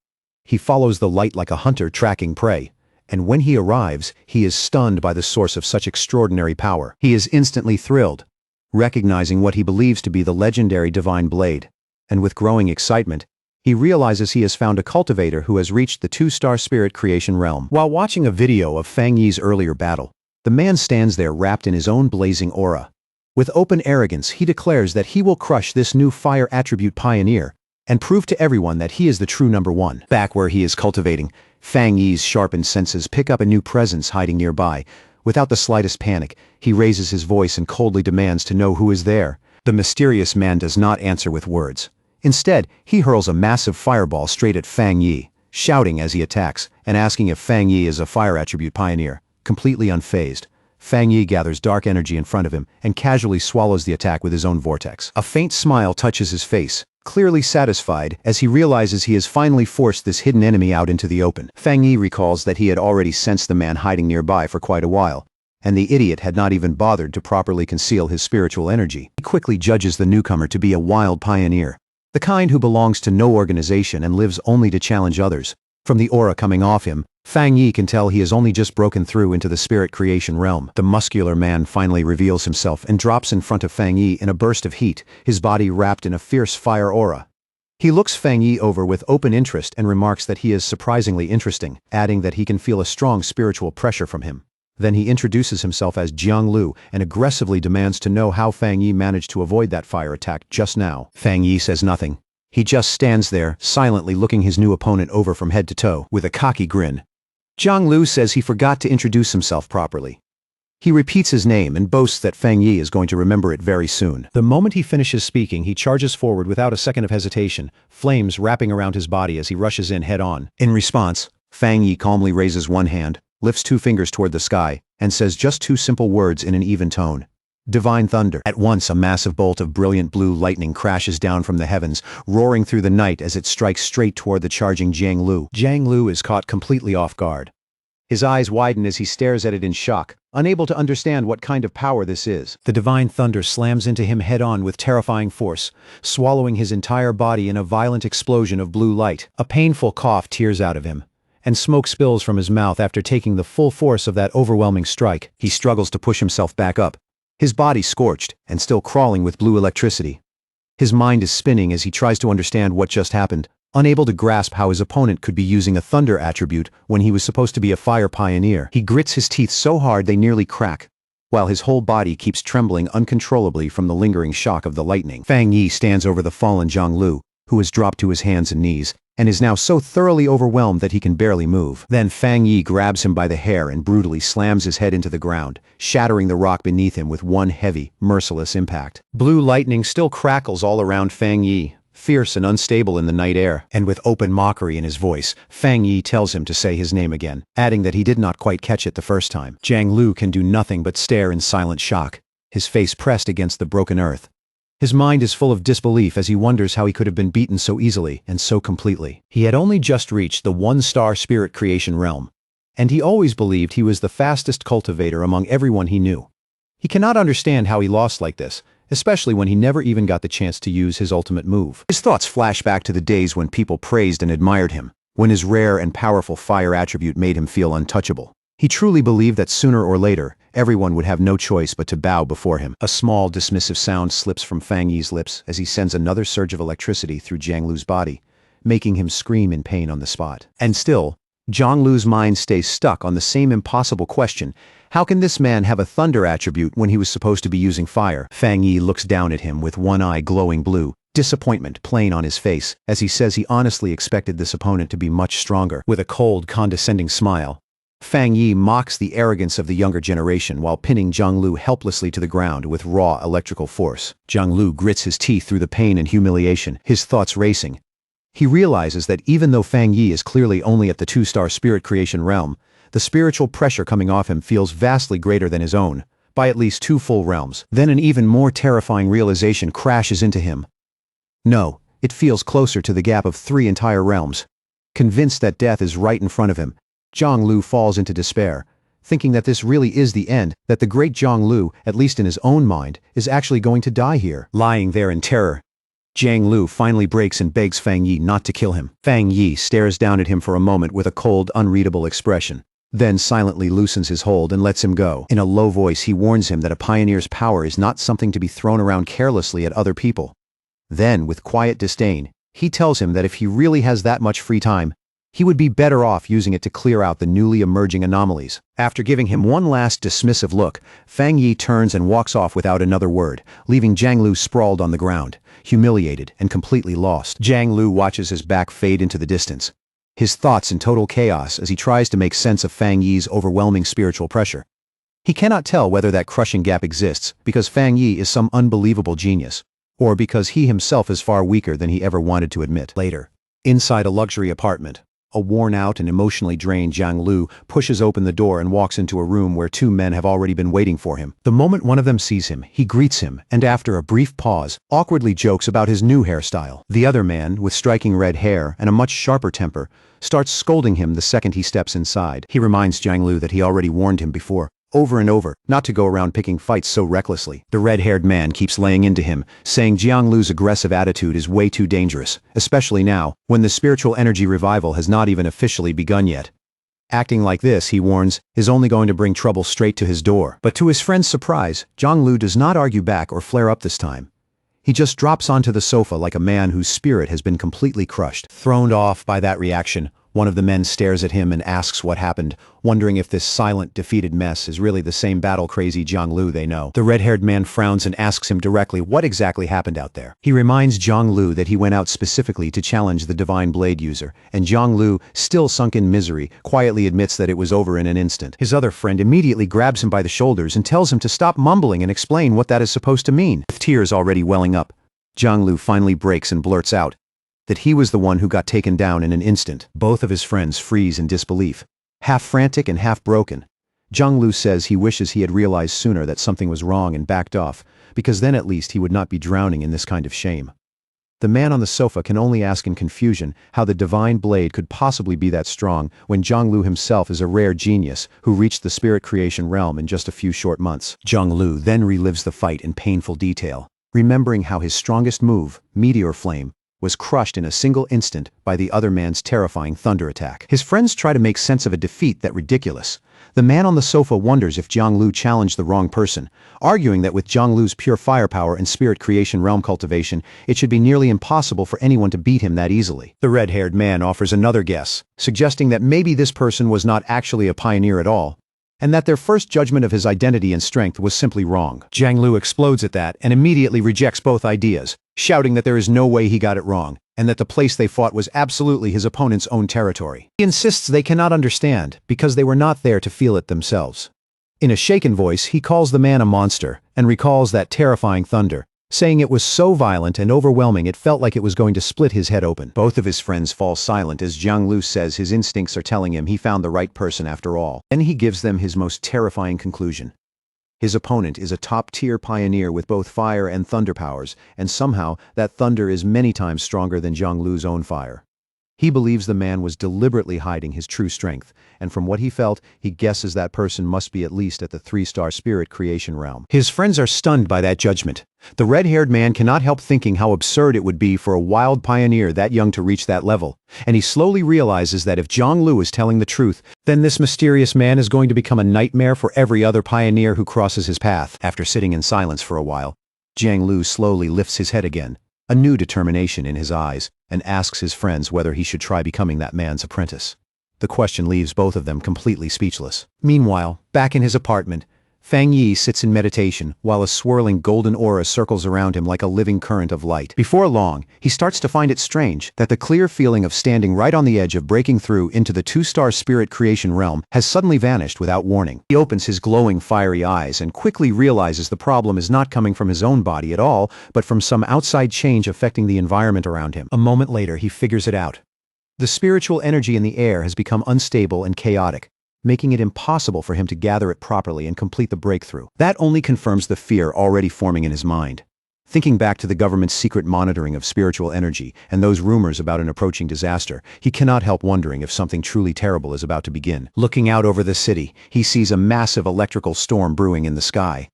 He follows the light like a hunter tracking prey, and when he arrives, he is stunned by the source of such extraordinary power. He is instantly thrilled, recognizing what he believes to be the legendary divine blade, and with growing excitement, he realizes he has found a cultivator who has reached the 2-star spirit creation realm. While watching a video of Fang Yi's earlier battle, the man stands there wrapped in his own blazing aura. With open arrogance, he declares that he will crush this new fire attribute pioneer and prove to everyone that he is the true number one. Back where he is cultivating, Fang Yi's sharpened senses pick up a new presence hiding nearby. Without the slightest panic, he raises his voice and coldly demands to know who is there. The mysterious man does not answer with words. Instead, he hurls a massive fireball straight at Fang Yi, shouting as he attacks, and asking if Fang Yi is a fire attribute pioneer. Completely unfazed, Fang Yi gathers dark energy in front of him and casually swallows the attack with his own vortex. A faint smile touches his face, clearly satisfied as he realizes he has finally forced this hidden enemy out into the open. Fang Yi recalls that he had already sensed the man hiding nearby for quite a while, and the idiot had not even bothered to properly conceal his spiritual energy. He quickly judges the newcomer to be a wild pioneer, the kind who belongs to no organization and lives only to challenge others. From the aura coming off him, Fang Yi can tell he has only just broken through into the spirit creation realm. The muscular man finally reveals himself and drops in front of Fang Yi in a burst of heat, his body wrapped in a fierce fire aura. He looks Fang Yi over with open interest and remarks that he is surprisingly interesting, adding that he can feel a strong spiritual pressure from him. Then he introduces himself as Jiang Lu and aggressively demands to know how Fang Yi managed to avoid that fire attack just now. Fang Yi says nothing. He just stands there, silently looking his new opponent over from head to toe, with a cocky grin. Jiang Lu says he forgot to introduce himself properly. He repeats his name and boasts that Fang Yi is going to remember it very soon. The moment he finishes speaking, he charges forward without a second of hesitation, flames wrapping around his body as he rushes in head-on. In response, Fang Yi calmly raises one hand, lifts two fingers toward the sky, and says just two simple words in an even tone. Divine thunder. At once, a massive bolt of brilliant blue lightning crashes down from the heavens, roaring through the night as it strikes straight toward the charging Jiang Lu. Jiang Lu is caught completely off guard. His eyes widen as he stares at it in shock, unable to understand what kind of power this is. The divine thunder slams into him head-on with terrifying force, swallowing his entire body in a violent explosion of blue light. A painful cough tears out of him, and smoke spills from his mouth after taking the full force of that overwhelming strike. He struggles to push himself back up, his body scorched and still crawling with blue electricity. His mind is spinning as he tries to understand what just happened, unable to grasp how his opponent could be using a thunder attribute when he was supposed to be a fire pioneer. He grits his teeth so hard they nearly crack, while his whole body keeps trembling uncontrollably from the lingering shock of the lightning. Fang Yi stands over the fallen Jiang Lu, who has dropped to his hands and knees, and is now so thoroughly overwhelmed that he can barely move. Then Fang Yi grabs him by the hair and brutally slams his head into the ground, shattering the rock beneath him with one heavy, merciless impact. Blue lightning still crackles all around Fang Yi, fierce and unstable in the night air, and with open mockery in his voice, Fang Yi tells him to say his name again, adding that he did not quite catch it the first time. Jiang Lu can do nothing but stare in silent shock, his face pressed against the broken earth. His mind is full of disbelief as he wonders how he could have been beaten so easily and so completely. He had only just reached the one-star spirit creation realm, and he always believed he was the fastest cultivator among everyone he knew. He cannot understand how he lost like this, especially when he never even got the chance to use his ultimate move. His thoughts flash back to the days when people praised and admired him, when his rare and powerful fire attribute made him feel untouchable. He truly believed that sooner or later, everyone would have no choice but to bow before him. A small, dismissive sound slips from Fang Yi's lips as he sends another surge of electricity through Jiang Lu's body, making him scream in pain on the spot. And still, Jiang Lu's mind stays stuck on the same impossible question: how can this man have a thunder attribute when he was supposed to be using fire? Fang Yi looks down at him with one eye glowing blue, disappointment plain on his face, as he says he honestly expected this opponent to be much stronger. With a cold, condescending smile, Fang Yi mocks the arrogance of the younger generation while pinning Jiang Lu helplessly to the ground with raw electrical force. Jiang Lu grits his teeth through the pain and humiliation, his thoughts racing. He realizes that even though Fang Yi is clearly only at the two-star spirit creation realm, the spiritual pressure coming off him feels vastly greater than his own, by at least 2 full realms. Then an even more terrifying realization crashes into him. No, it feels closer to the gap of 3 entire realms. Convinced that death is right in front of him, Jiang Lu falls into despair, thinking that this really is the end, that the great Jiang Lu, at least in his own mind, is actually going to die here. Lying there in terror, Jiang Lu finally breaks and begs Fang Yi not to kill him. Fang Yi stares down at him for a moment with a cold, unreadable expression, then silently loosens his hold and lets him go. In a low voice, he warns him that a pioneer's power is not something to be thrown around carelessly at other people. Then, with quiet disdain, he tells him that if he really has that much free time, he would be better off using it to clear out the newly emerging anomalies. After giving him one last dismissive look, Fang Yi turns and walks off without another word, leaving Jiang Lu sprawled on the ground, humiliated and completely lost. Jiang Lu watches his back fade into the distance, his thoughts in total chaos as he tries to make sense of Fang Yi's overwhelming spiritual pressure. He cannot tell whether that crushing gap exists because Fang Yi is some unbelievable genius, or because he himself is far weaker than he ever wanted to admit. Later, inside a luxury apartment, a worn-out and emotionally drained Jiang Lu pushes open the door and walks into a room where 2 men have already been waiting for him. The moment one of them sees him, he greets him and after a brief pause, awkwardly jokes about his new hairstyle. The other man, with striking red hair and a much sharper temper, starts scolding him the second he steps inside. He reminds Jiang Lu that he already warned him before, over and over, not to go around picking fights so recklessly. The red-haired man keeps laying into him, saying Jianglu's aggressive attitude is way too dangerous, especially now, when the spiritual energy revival has not even officially begun yet. Acting like this, he warns, is only going to bring trouble straight to his door. But to his friend's surprise, Jianglu does not argue back or flare up this time. He just drops onto the sofa like a man whose spirit has been completely crushed. Thrown off by that reaction, one of the men stares at him and asks what happened, wondering if this silent, defeated mess is really the same battle-crazy Jianglu they know. The red-haired man frowns and asks him directly what exactly happened out there. He reminds Jianglu that he went out specifically to challenge the Divine Blade user, and Jianglu, still sunk in misery, quietly admits that it was over in an instant. His other friend immediately grabs him by the shoulders and tells him to stop mumbling and explain what that is supposed to mean. With tears already welling up, Jianglu finally breaks and blurts out that he was the one who got taken down in an instant. Both of his friends freeze in disbelief. Half frantic and half broken, Jianglu says he wishes he had realized sooner that something was wrong and backed off, because then at least he would not be drowning in this kind of shame. The man on the sofa can only ask in confusion how the Divine Blade could possibly be that strong when Jianglu himself is a rare genius who reached the spirit creation realm in just a few short months. Jianglu then relives the fight in painful detail, remembering how his strongest move, Meteor Flame, was crushed in a single instant by the other man's terrifying thunder attack. His friends try to make sense of a defeat that ridiculous. The man on the sofa wonders if Jianglu challenged the wrong person, arguing that with Jianglu's pure firepower and spirit creation realm cultivation, it should be nearly impossible for anyone to beat him that easily. The red-haired man offers another guess, suggesting that maybe this person was not actually a pioneer at all, and that their first judgment of his identity and strength was simply wrong. Jianglu explodes at that and immediately rejects both ideas, shouting that there is no way he got it wrong, and that the place they fought was absolutely his opponent's own territory. He insists they cannot understand, because they were not there to feel it themselves. In a shaken voice, he calls the man a monster, and recalls that terrifying thunder, saying it was so violent and overwhelming it felt like it was going to split his head open. Both of his friends fall silent as Jianglu says his instincts are telling him he found the right person after all. Then he gives them his most terrifying conclusion. His opponent is a top-tier pioneer with both fire and thunder powers, and somehow that thunder is many times stronger than Jianglu's own fire. He believes the man was deliberately hiding his true strength, and from what he felt, he guesses that person must be at least at the 3-star spirit creation realm. His friends are stunned by that judgment. The red-haired man cannot help thinking how absurd it would be for a wild pioneer that young to reach that level, and he slowly realizes that if Jianglu is telling the truth, then this mysterious man is going to become a nightmare for every other pioneer who crosses his path. After sitting in silence for a while, Jianglu slowly lifts his head again, a new determination in his eyes, and asks his friends whether he should try becoming that man's apprentice. The question leaves both of them completely speechless. Meanwhile, back in his apartment, Fang Yi sits in meditation while a swirling golden aura circles around him like a living current of light. Before long, he starts to find it strange that the clear feeling of standing right on the edge of breaking through into the 2-star spirit creation realm has suddenly vanished without warning. He opens his glowing fiery eyes and quickly realizes the problem is not coming from his own body at all, but from some outside change affecting the environment around him. A moment later, he figures it out. The spiritual energy in the air has become unstable and chaotic, making it impossible for him to gather it properly and complete the breakthrough. That only confirms the fear already forming in his mind. Thinking back to the government's secret monitoring of spiritual energy and those rumors about an approaching disaster, he cannot help wondering if something truly terrible is about to begin. Looking out over the city, he sees a massive electrical storm brewing in the sky.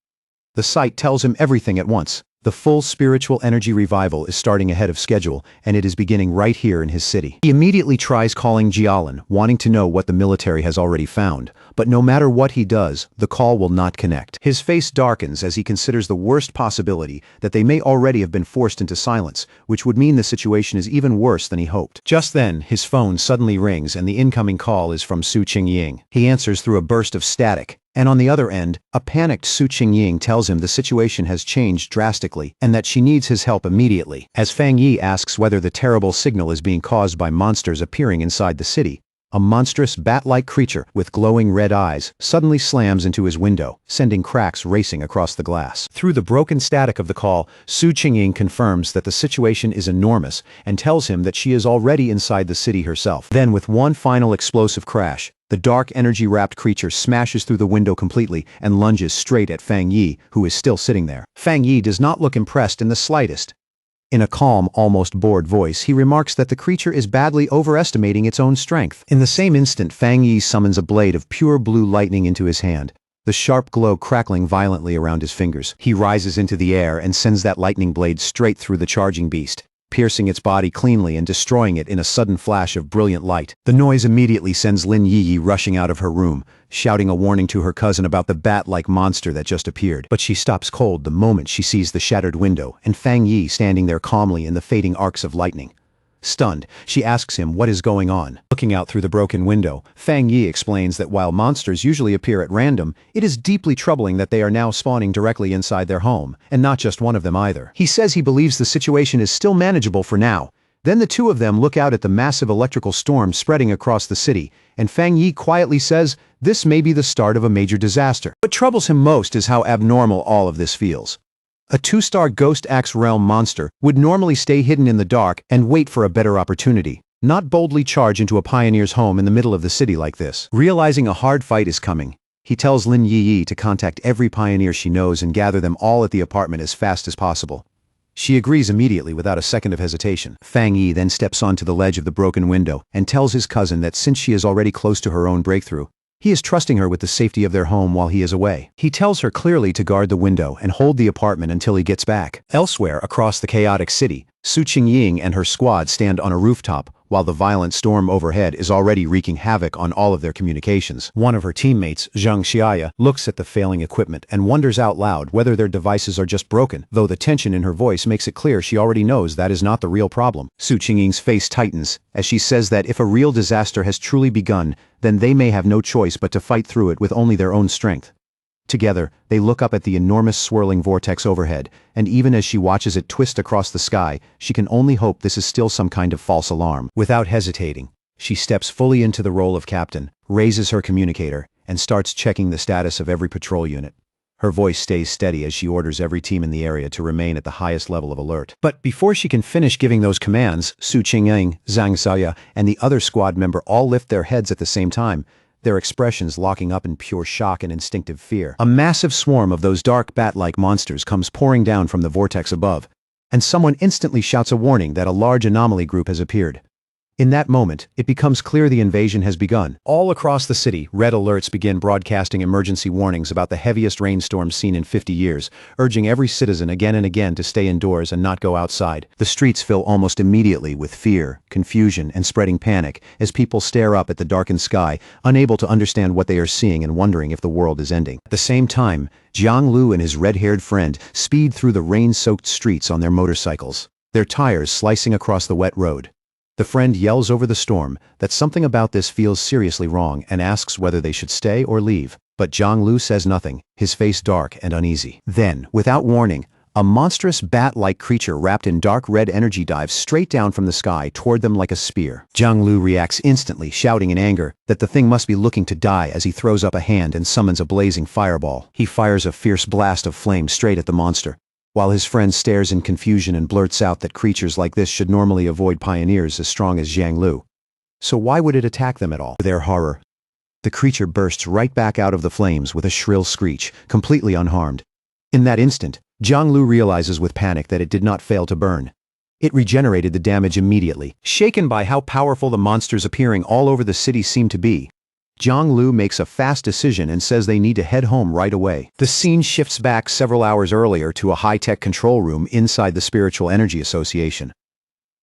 The sight tells him everything at once. The full spiritual energy revival is starting ahead of schedule, and it is beginning right here in his city. He immediately tries calling Jialan, wanting to know what the military has already found, but no matter what he does, the call will not connect. His face darkens as he considers the worst possibility that they may already have been forced into silence, which would mean the situation is even worse than he hoped. Just then, his phone suddenly rings and the incoming call is from Su Qingying. He answers through a burst of static, and on the other end, a panicked Su Qingying tells him the situation has changed drastically and that she needs his help immediately. As Fang Yi asks whether the terrible signal is being caused by monsters appearing inside the city, a monstrous bat-like creature with glowing red eyes suddenly slams into his window, sending cracks racing across the glass. Through the broken static of the call, Su Qingying confirms that the situation is enormous and tells him that she is already inside the city herself. Then, with one final explosive crash, the dark energy-wrapped creature smashes through the window completely and lunges straight at Fang Yi, who is still sitting there. Fang Yi does not look impressed in the slightest. In a calm, almost bored voice, he remarks that the creature is badly overestimating its own strength. In the same instant, Fang Yi summons a blade of pure blue lightning into his hand. The the sharp glow crackling violently around his fingers. He rises into the air and sends that lightning blade straight through the charging beast, piercing its body cleanly and destroying it in a sudden flash of brilliant light. The noise immediately sends Lin Yi rushing out of her room, shouting a warning to her cousin about the bat-like monster that just appeared. But she stops cold the moment she sees the shattered window and Fang Yi standing there calmly in the fading arcs of lightning. Stunned, she asks him what is going on. Looking out through the broken window, Fang Yi explains that while monsters usually appear at random, it is deeply troubling that they are now spawning directly inside their home, and not just one of them either. He says he believes the situation is still manageable for now. Then the two of them look out at the massive electrical storm spreading across the city, and Fang Yi quietly says this may be the start of a major disaster. What troubles him most is how abnormal all of this feels. A 2-star Ghost Axe Realm monster would normally stay hidden in the dark and wait for a better opportunity, not boldly charge into a pioneer's home in the middle of the city like this. Realizing a hard fight is coming, he tells Lin Yi to contact every pioneer she knows and gather them all at the apartment as fast as possible. She agrees immediately without a second of hesitation. Fang Yi then steps onto the ledge of the broken window and tells his cousin that since she is already close to her own breakthrough, he is trusting her with the safety of their home while he is away. He tells her clearly to guard the window and hold the apartment until he gets back. Elsewhere across the chaotic city, Su Qingying and her squad stand on a rooftop, while the violent storm overhead is already wreaking havoc on all of their communications. One of her teammates, Zhang Xiaya, looks at the failing equipment and wonders out loud whether their devices are just broken, though the tension in her voice makes it clear she already knows that is not the real problem. Su Qingying's face tightens as she says that if a real disaster has truly begun, then they may have no choice but to fight through it with only their own strength. Together, they look up at the enormous swirling vortex overhead, and even as she watches it twist across the sky, she can only hope this is still some kind of false alarm. Without hesitating, she steps fully into the role of captain, raises her communicator, and starts checking the status of every patrol unit. Her voice stays steady as she orders every team in the area to remain at the highest level of alert. But before she can finish giving those commands, Su Qingying, Zhang Xiaya, and the other squad member all lift their heads at the same time, their expressions locking up in pure shock and instinctive fear. A massive swarm of those dark bat-like monsters comes pouring down from the vortex above, and someone instantly shouts a warning that a large anomaly group has appeared. In that moment, it becomes clear the invasion has begun. All across the city, red alerts begin broadcasting emergency warnings about the heaviest rainstorm seen in 50 years, urging every citizen again and again to stay indoors and not go outside. The streets fill almost immediately with fear, confusion, and spreading panic as people stare up at the darkened sky, unable to understand what they are seeing and wondering if the world is ending. At the same time, Jiang Lu and his red-haired friend speed through the rain-soaked streets on their motorcycles, their tires slicing across the wet road. The friend yells over the storm that something about this feels seriously wrong and asks whether they should stay or leave, but Jiang Lu says nothing, his face dark and uneasy. Then, without warning, a monstrous bat-like creature wrapped in dark red energy dives straight down from the sky toward them like a spear. Jiang Lu reacts instantly, shouting in anger that the thing must be looking to die as he throws up a hand and summons a blazing fireball. He fires a fierce blast of flame straight at the monster, while his friend stares in confusion and blurts out that creatures like this should normally avoid pioneers as strong as Jiang Lu. So why would it attack them at all? To their horror, the creature bursts right back out of the flames with a shrill screech, completely unharmed. In that instant, Jiang Lu realizes with panic that it did not fail to burn. It regenerated the damage immediately. Shaken by how powerful the monsters appearing all over the city seemed to be, Jiang Lu makes a fast decision and says they need to head home right away. The scene shifts back several hours earlier to a high-tech control room inside the Spiritual Energy Association.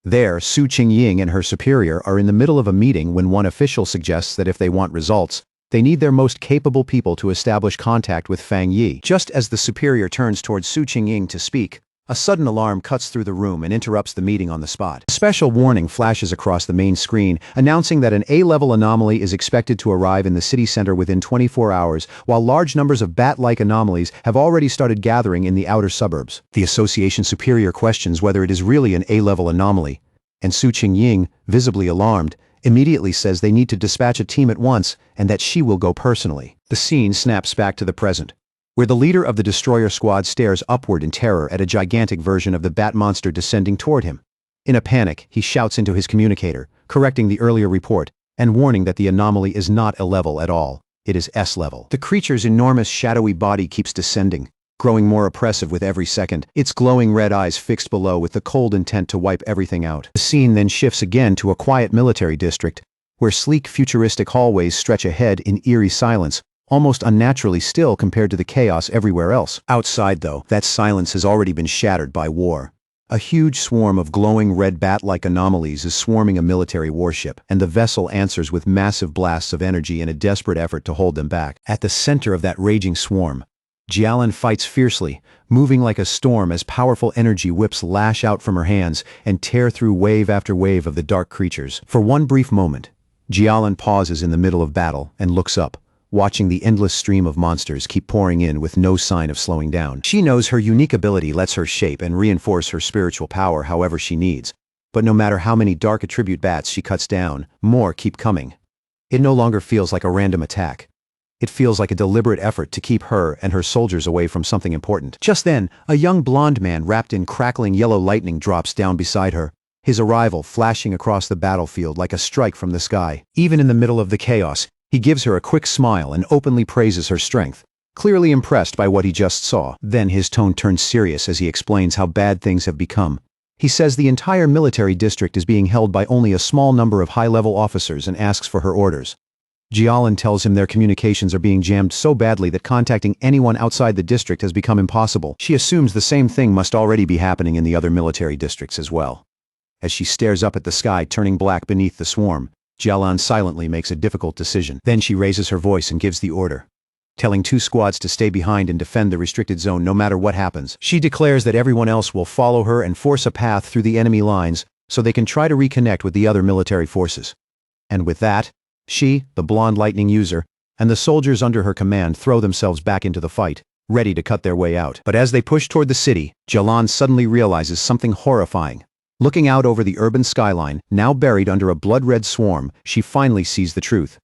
There, Su Qingying and her superior are in the middle of a meeting when one official suggests that if they want results, they need their most capable people to establish contact with Fang Yi. Just as the superior turns towards Su Qingying to speak, a sudden alarm cuts through the room and interrupts the meeting on the spot. A special warning flashes across the main screen, announcing that an A-level anomaly is expected to arrive in the city center within 24 hours, while large numbers of bat-like anomalies have already started gathering in the outer suburbs. The association superior questions whether it is really an A-level anomaly, and Su Qingying, visibly alarmed, immediately says they need to dispatch a team at once and that she will go personally. The scene snaps back to the present, where the leader of the destroyer squad stares upward in terror at a gigantic version of the bat monster descending toward him. In a panic, he shouts into his communicator, correcting the earlier report, and warning that the anomaly is not A-level at all, it is S-level. The creature's enormous shadowy body keeps descending, growing more oppressive with every second, its glowing red eyes fixed below with the cold intent to wipe everything out. The scene then shifts again to a quiet military district, where sleek futuristic hallways stretch ahead in eerie silence, almost unnaturally still compared to the chaos everywhere else. Outside, though, that silence has already been shattered by war. A huge swarm of glowing red bat-like anomalies is swarming a military warship, and the vessel answers with massive blasts of energy in a desperate effort to hold them back. At the center of that raging swarm, Jialan fights fiercely, moving like a storm as powerful energy whips lash out from her hands and tear through wave after wave of the dark creatures. For one brief moment, Jialan pauses in the middle of battle and looks up, watching the endless stream of monsters keep pouring in with no sign of slowing down. She knows her unique ability lets her shape and reinforce her spiritual power however she needs, but no matter how many dark attribute bats she cuts down, more keep coming. It no longer feels like a random attack. It feels like a deliberate effort to keep her and her soldiers away from something important. Just then, a young blonde man wrapped in crackling yellow lightning drops down beside her, his arrival flashing across the battlefield like a strike from the sky. Even in the middle of the chaos, he gives her a quick smile and openly praises her strength, clearly impressed by what he just saw. Then his tone turns serious as he explains how bad things have become. He says the entire military district is being held by only a small number of high-level officers and asks for her orders. Jialan tells him their communications are being jammed so badly that contacting anyone outside the district has become impossible. She assumes the same thing must already be happening in the other military districts as well. As she stares up at the sky turning black beneath the swarm, Jialan silently makes a difficult decision. Then she raises her voice and gives the order, telling 2 squads to stay behind and defend the restricted zone no matter what happens. She declares that everyone else will follow her and force a path through the enemy lines so they can try to reconnect with the other military forces. And with that, she, the blonde lightning user, and the soldiers under her command throw themselves back into the fight, ready to cut their way out. But as they push toward the city, Jialan suddenly realizes something horrifying. Looking out over the urban skyline, now buried under a blood-red swarm, she finally sees the truth.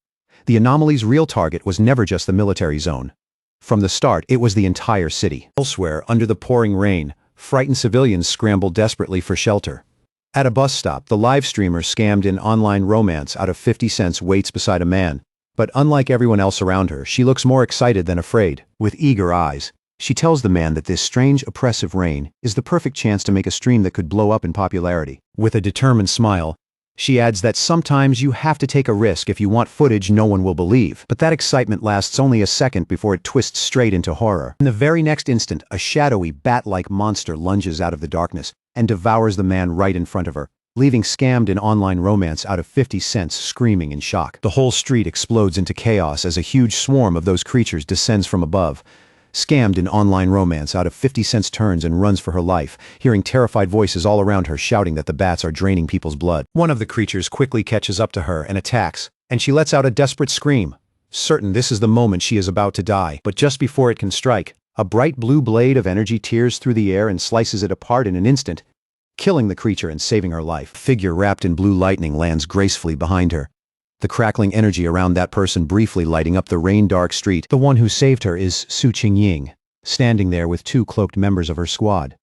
The anomaly's real target was never just the military zone. From the start, it was the entire city. Elsewhere, under the pouring rain, frightened civilians scrambled desperately for shelter. At a bus stop, the live streamer scammed in online romance out of 50 cents waits beside a man. But unlike everyone else around her, she looks more excited than afraid. With eager eyes, she tells the man that this strange, oppressive rain is the perfect chance to make a stream that could blow up in popularity. With a determined smile, she adds that sometimes you have to take a risk if you want footage no one will believe. But that excitement lasts only a second before it twists straight into horror. In the very next instant, a shadowy, bat-like monster lunges out of the darkness and devours the man right in front of her, leaving scammed in online romance out of 50 cents screaming in shock. The whole street explodes into chaos as a huge swarm of those creatures descends from above. Scammed in online romance out of 50 cents turns and runs for her life, hearing terrified voices all around her shouting that the bats are draining people's blood. One of the creatures quickly catches up to her and attacks, and she lets out a desperate scream, certain this is the moment she is about to die. But just before it can strike, a bright blue blade of energy tears through the air and slices it apart in an instant, killing the creature and saving her life. A figure wrapped in blue lightning lands gracefully behind her, the crackling energy around that person briefly lighting up the rain-dark street. The one who saved her is Su Qingying, standing there with 2 cloaked members of her squad.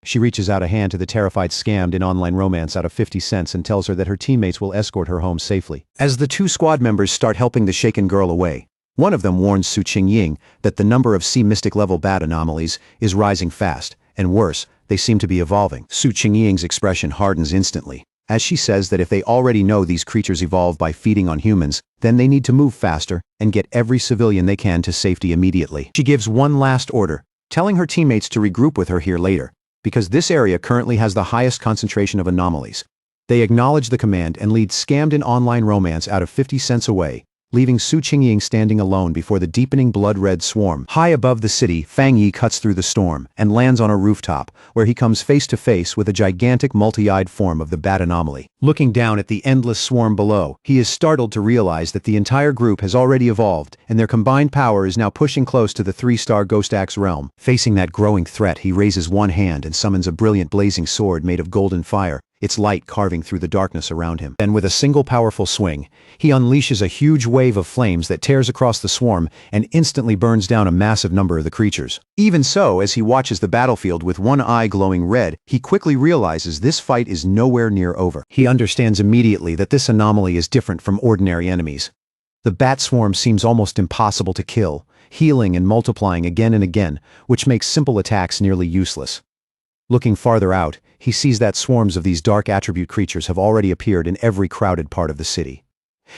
She reaches out a hand to the terrified scammed in online romance out of 50 cents and tells her that her teammates will escort her home safely. As the 2 squad members start helping the shaken girl away, one of them warns Su Qingying that the number of sea mystic level bat anomalies is rising fast, and worse, they seem to be evolving. Su Qingying's expression hardens instantly, as she says that if they already know these creatures evolve by feeding on humans, then they need to move faster and get every civilian they can to safety immediately. She gives one last order, telling her teammates to regroup with her here later, because this area currently has the highest concentration of anomalies. They acknowledge the command and lead scammed in online romance out of 50 cents away, leaving Su Qingying standing alone before the deepening blood-red swarm. High above the city, Fang Yi cuts through the storm and lands on a rooftop, where he comes face to face with a gigantic multi-eyed form of the bat anomaly. Looking down at the endless swarm below, he is startled to realize that the entire group has already evolved, and their combined power is now pushing close to the 3-star Ghost Axe realm. Facing that growing threat, he raises one hand and summons a brilliant blazing sword made of golden fire, its light carving through the darkness around him. Then with a single powerful swing, he unleashes a huge wave of flames that tears across the swarm and instantly burns down a massive number of the creatures. Even so, as he watches the battlefield with one eye glowing red, he quickly realizes this fight is nowhere near over. He understands immediately that this anomaly is different from ordinary enemies. The bat swarm seems almost impossible to kill, healing and multiplying again and again, which makes simple attacks nearly useless. Looking farther out, he sees that swarms of these dark attribute creatures have already appeared in every crowded part of the city.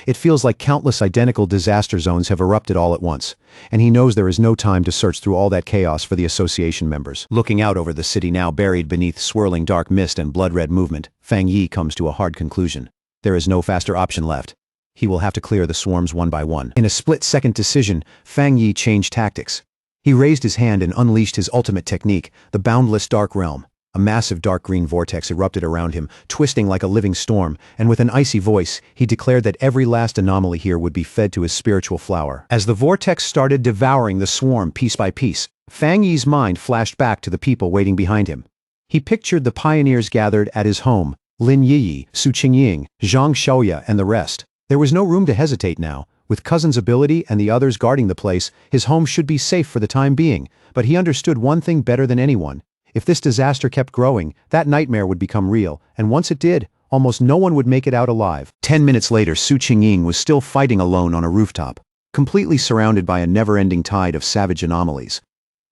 It feels like countless identical disaster zones have erupted all at once, and he knows there is no time to search through all that chaos for the association members. Looking out over the city now buried beneath swirling dark mist and blood-red movement, Fang Yi comes to a hard conclusion. There is no faster option left. He will have to clear the swarms one by one. In a split-second decision, Fang Yi changed tactics. He raised his hand and unleashed his ultimate technique, the boundless dark realm. A massive dark green vortex erupted around him, twisting like a living storm, and with an icy voice, he declared that every last anomaly here would be fed to his spiritual flower. As the vortex started devouring the swarm piece by piece, Fang Yi's mind flashed back to the people waiting behind him. He pictured the pioneers gathered at his home, Lin Yiyi, Su Qingying, Zhang Xiaoya, and the rest. There was no room to hesitate now. With Cousin's ability and the others guarding the place, his home should be safe for the time being, but he understood one thing better than anyone. If this disaster kept growing, that nightmare would become real, and once it did, almost no one would make it out alive. 10 minutes later, Su Qingying was still fighting alone on a rooftop, completely surrounded by a never-ending tide of savage anomalies.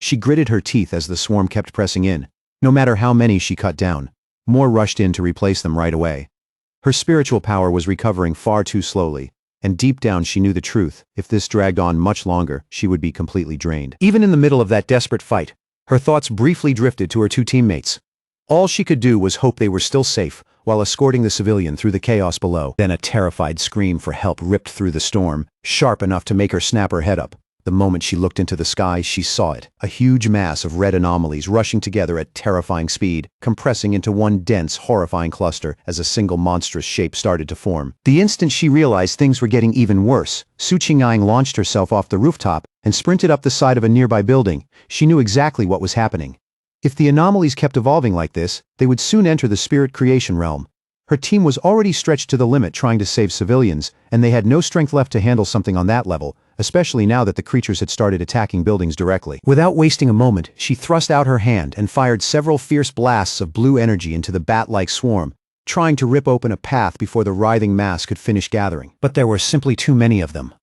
She gritted her teeth as the swarm kept pressing in. No matter how many she cut down, more rushed in to replace them right away. Her spiritual power was recovering far too slowly, and deep down she knew the truth. If this dragged on much longer, she would be completely drained. Even in the middle of that desperate fight, her thoughts briefly drifted to her two teammates. All she could do was hope they were still safe, while escorting the civilian through the chaos below. Then a terrified scream for help ripped through the storm, sharp enough to make her snap her head up. The moment she looked into the sky, she saw it, a huge mass of red anomalies rushing together at terrifying speed, compressing into one dense, horrifying cluster as a single monstrous shape started to form. The instant she realized things were getting even worse, Su Qingying launched herself off the rooftop and sprinted up the side of a nearby building. She knew exactly what was happening. If the anomalies kept evolving like this, they would soon enter the spirit creation realm. Her team was already stretched to the limit trying to save civilians, and they had no strength left to handle something on that level, especially now that the creatures had started attacking buildings directly. Without wasting a moment, she thrust out her hand and fired several fierce blasts of blue energy into the bat-like swarm, trying to rip open a path before the writhing mass could finish gathering. But there were simply too many of them.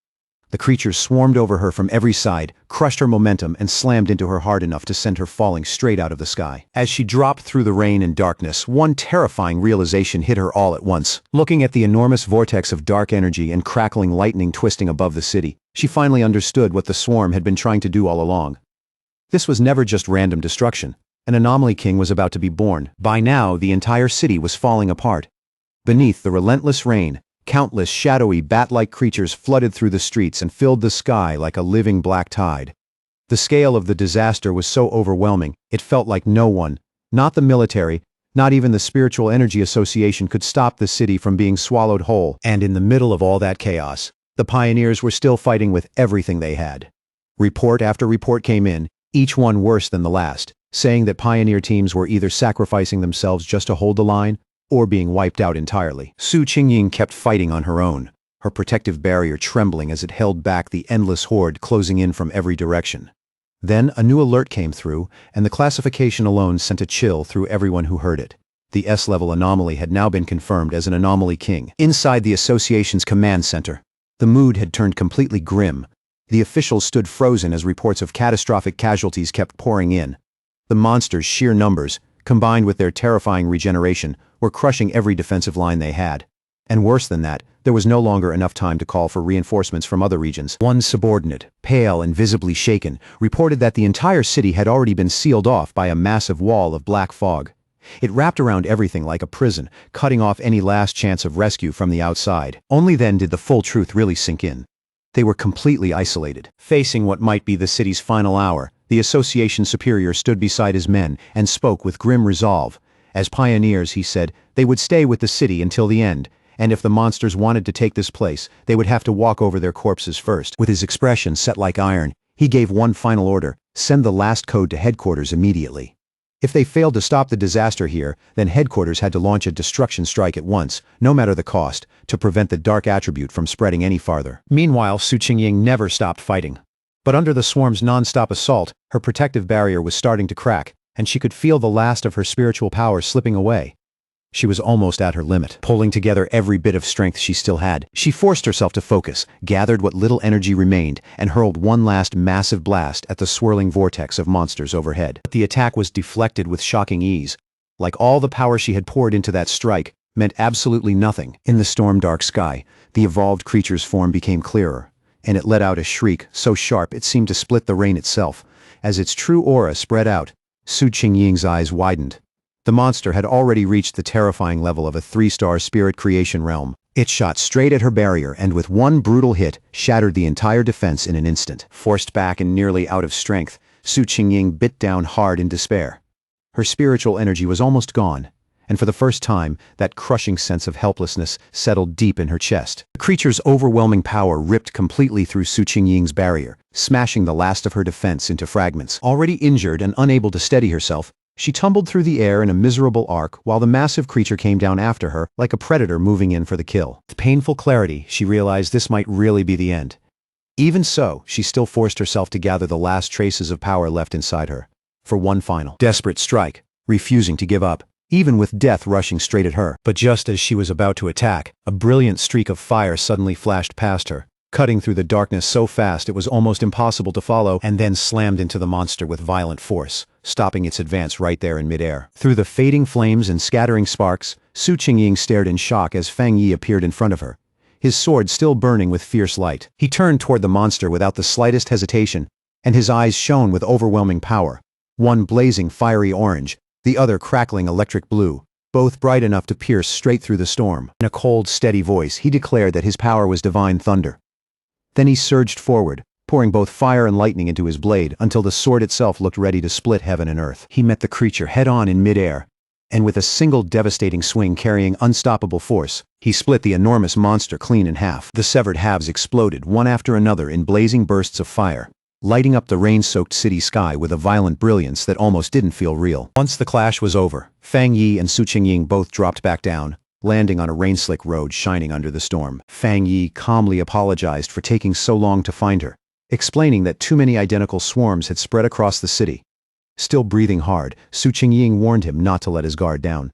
The creatures swarmed over her from every side, crushed her momentum, and slammed into her hard enough to send her falling straight out of the sky. As she dropped through the rain and darkness, one terrifying realization hit her all at once. Looking at the enormous vortex of dark energy and crackling lightning twisting above the city, she finally understood what the swarm had been trying to do all along. This was never just random destruction. An anomaly king was about to be born. By now, the entire city was falling apart. Beneath the relentless rain, countless shadowy bat-like creatures flooded through the streets and filled the sky like a living black tide. The scale of the disaster was so overwhelming, it felt like no one, not the military, not even the Spiritual Energy Association could stop the city from being swallowed whole. And in the middle of all that chaos, the pioneers were still fighting with everything they had. Report after report came in, each one worse than the last, saying that pioneer teams were either sacrificing themselves just to hold the line, or being wiped out entirely. Su Qingying kept fighting on her own, her protective barrier trembling as it held back the endless horde closing in from every direction. Then a new alert came through, and the classification alone sent a chill through everyone who heard it. The S-level anomaly had now been confirmed as an anomaly king. Inside the association's command center, the mood had turned completely grim. The officials stood frozen as reports of catastrophic casualties kept pouring in. The monsters' sheer numbers, combined with their terrifying regeneration, were crushing every defensive line they had. And worse than that, there was no longer enough time to call for reinforcements from other regions. One subordinate, pale and visibly shaken, reported that the entire city had already been sealed off by a massive wall of black fog. It wrapped around everything like a prison, cutting off any last chance of rescue from the outside. Only then did the full truth really sink in. They were completely isolated. Facing what might be the city's final hour, the association superior stood beside his men and spoke with grim resolve. As pioneers, he said, they would stay with the city until the end, and if the monsters wanted to take this place, they would have to walk over their corpses first. With his expression set like iron, he gave one final order: send the last code to headquarters immediately. If they failed to stop the disaster here, then headquarters had to launch a destruction strike at once, no matter the cost, to prevent the dark attribute from spreading any farther. Meanwhile, Su Qingying never stopped fighting. But under the swarm's non-stop assault, her protective barrier was starting to crack, and she could feel the last of her spiritual power slipping away. She was almost at her limit. Pulling together every bit of strength she still had, she forced herself to focus, gathered what little energy remained, and hurled one last massive blast at the swirling vortex of monsters overhead. But the attack was deflected with shocking ease. Like all the power she had poured into that strike, meant absolutely nothing. In the storm-dark sky, the evolved creature's form became clearer, and it let out a shriek so sharp it seemed to split the rain itself. As its true aura spread out, Su Qingying's eyes widened. The monster had already reached the terrifying level of a 3-star spirit creation realm. It shot straight at her barrier and with one brutal hit shattered the entire defense in an instant. Forced back and nearly out of strength, Su Qingying bit down hard in despair. Her spiritual energy was almost gone, and for the first time, that crushing sense of helplessness settled deep in her chest. The creature's overwhelming power ripped completely through Su Qingying's barrier, smashing the last of her defense into fragments. Already injured and unable to steady herself, she tumbled through the air in a miserable arc while the massive creature came down after her like a predator moving in for the kill. With painful clarity, she realized this might really be the end. Even so, she still forced herself to gather the last traces of power left inside her, for one final, desperate strike, refusing to give up, even with death rushing straight at her. But just as she was about to attack, a brilliant streak of fire suddenly flashed past her, cutting through the darkness so fast it was almost impossible to follow, and then slammed into the monster with violent force, stopping its advance right there in midair. Through the fading flames and scattering sparks, Su Qingying stared in shock as Fang Yi appeared in front of her, his sword still burning with fierce light. He turned toward the monster without the slightest hesitation, and his eyes shone with overwhelming power, one blazing fiery orange, the other crackling electric blue, both bright enough to pierce straight through the storm. In a cold, steady voice, he declared that his power was divine thunder. Then he surged forward, pouring both fire and lightning into his blade until the sword itself looked ready to split heaven and earth. He met the creature head-on in midair, and with a single devastating swing carrying unstoppable force, he split the enormous monster clean in half. The severed halves exploded one after another in blazing bursts of fire, lighting up the rain-soaked city sky with a violent brilliance that almost didn't feel real. Once the clash was over, Fang Yi and Su Qingying both dropped back down, landing on a rain-slick road shining under the storm. Fang Yi calmly apologized for taking so long to find her, explaining that too many identical swarms had spread across the city. Still breathing hard, Su Qingying warned him not to let his guard down.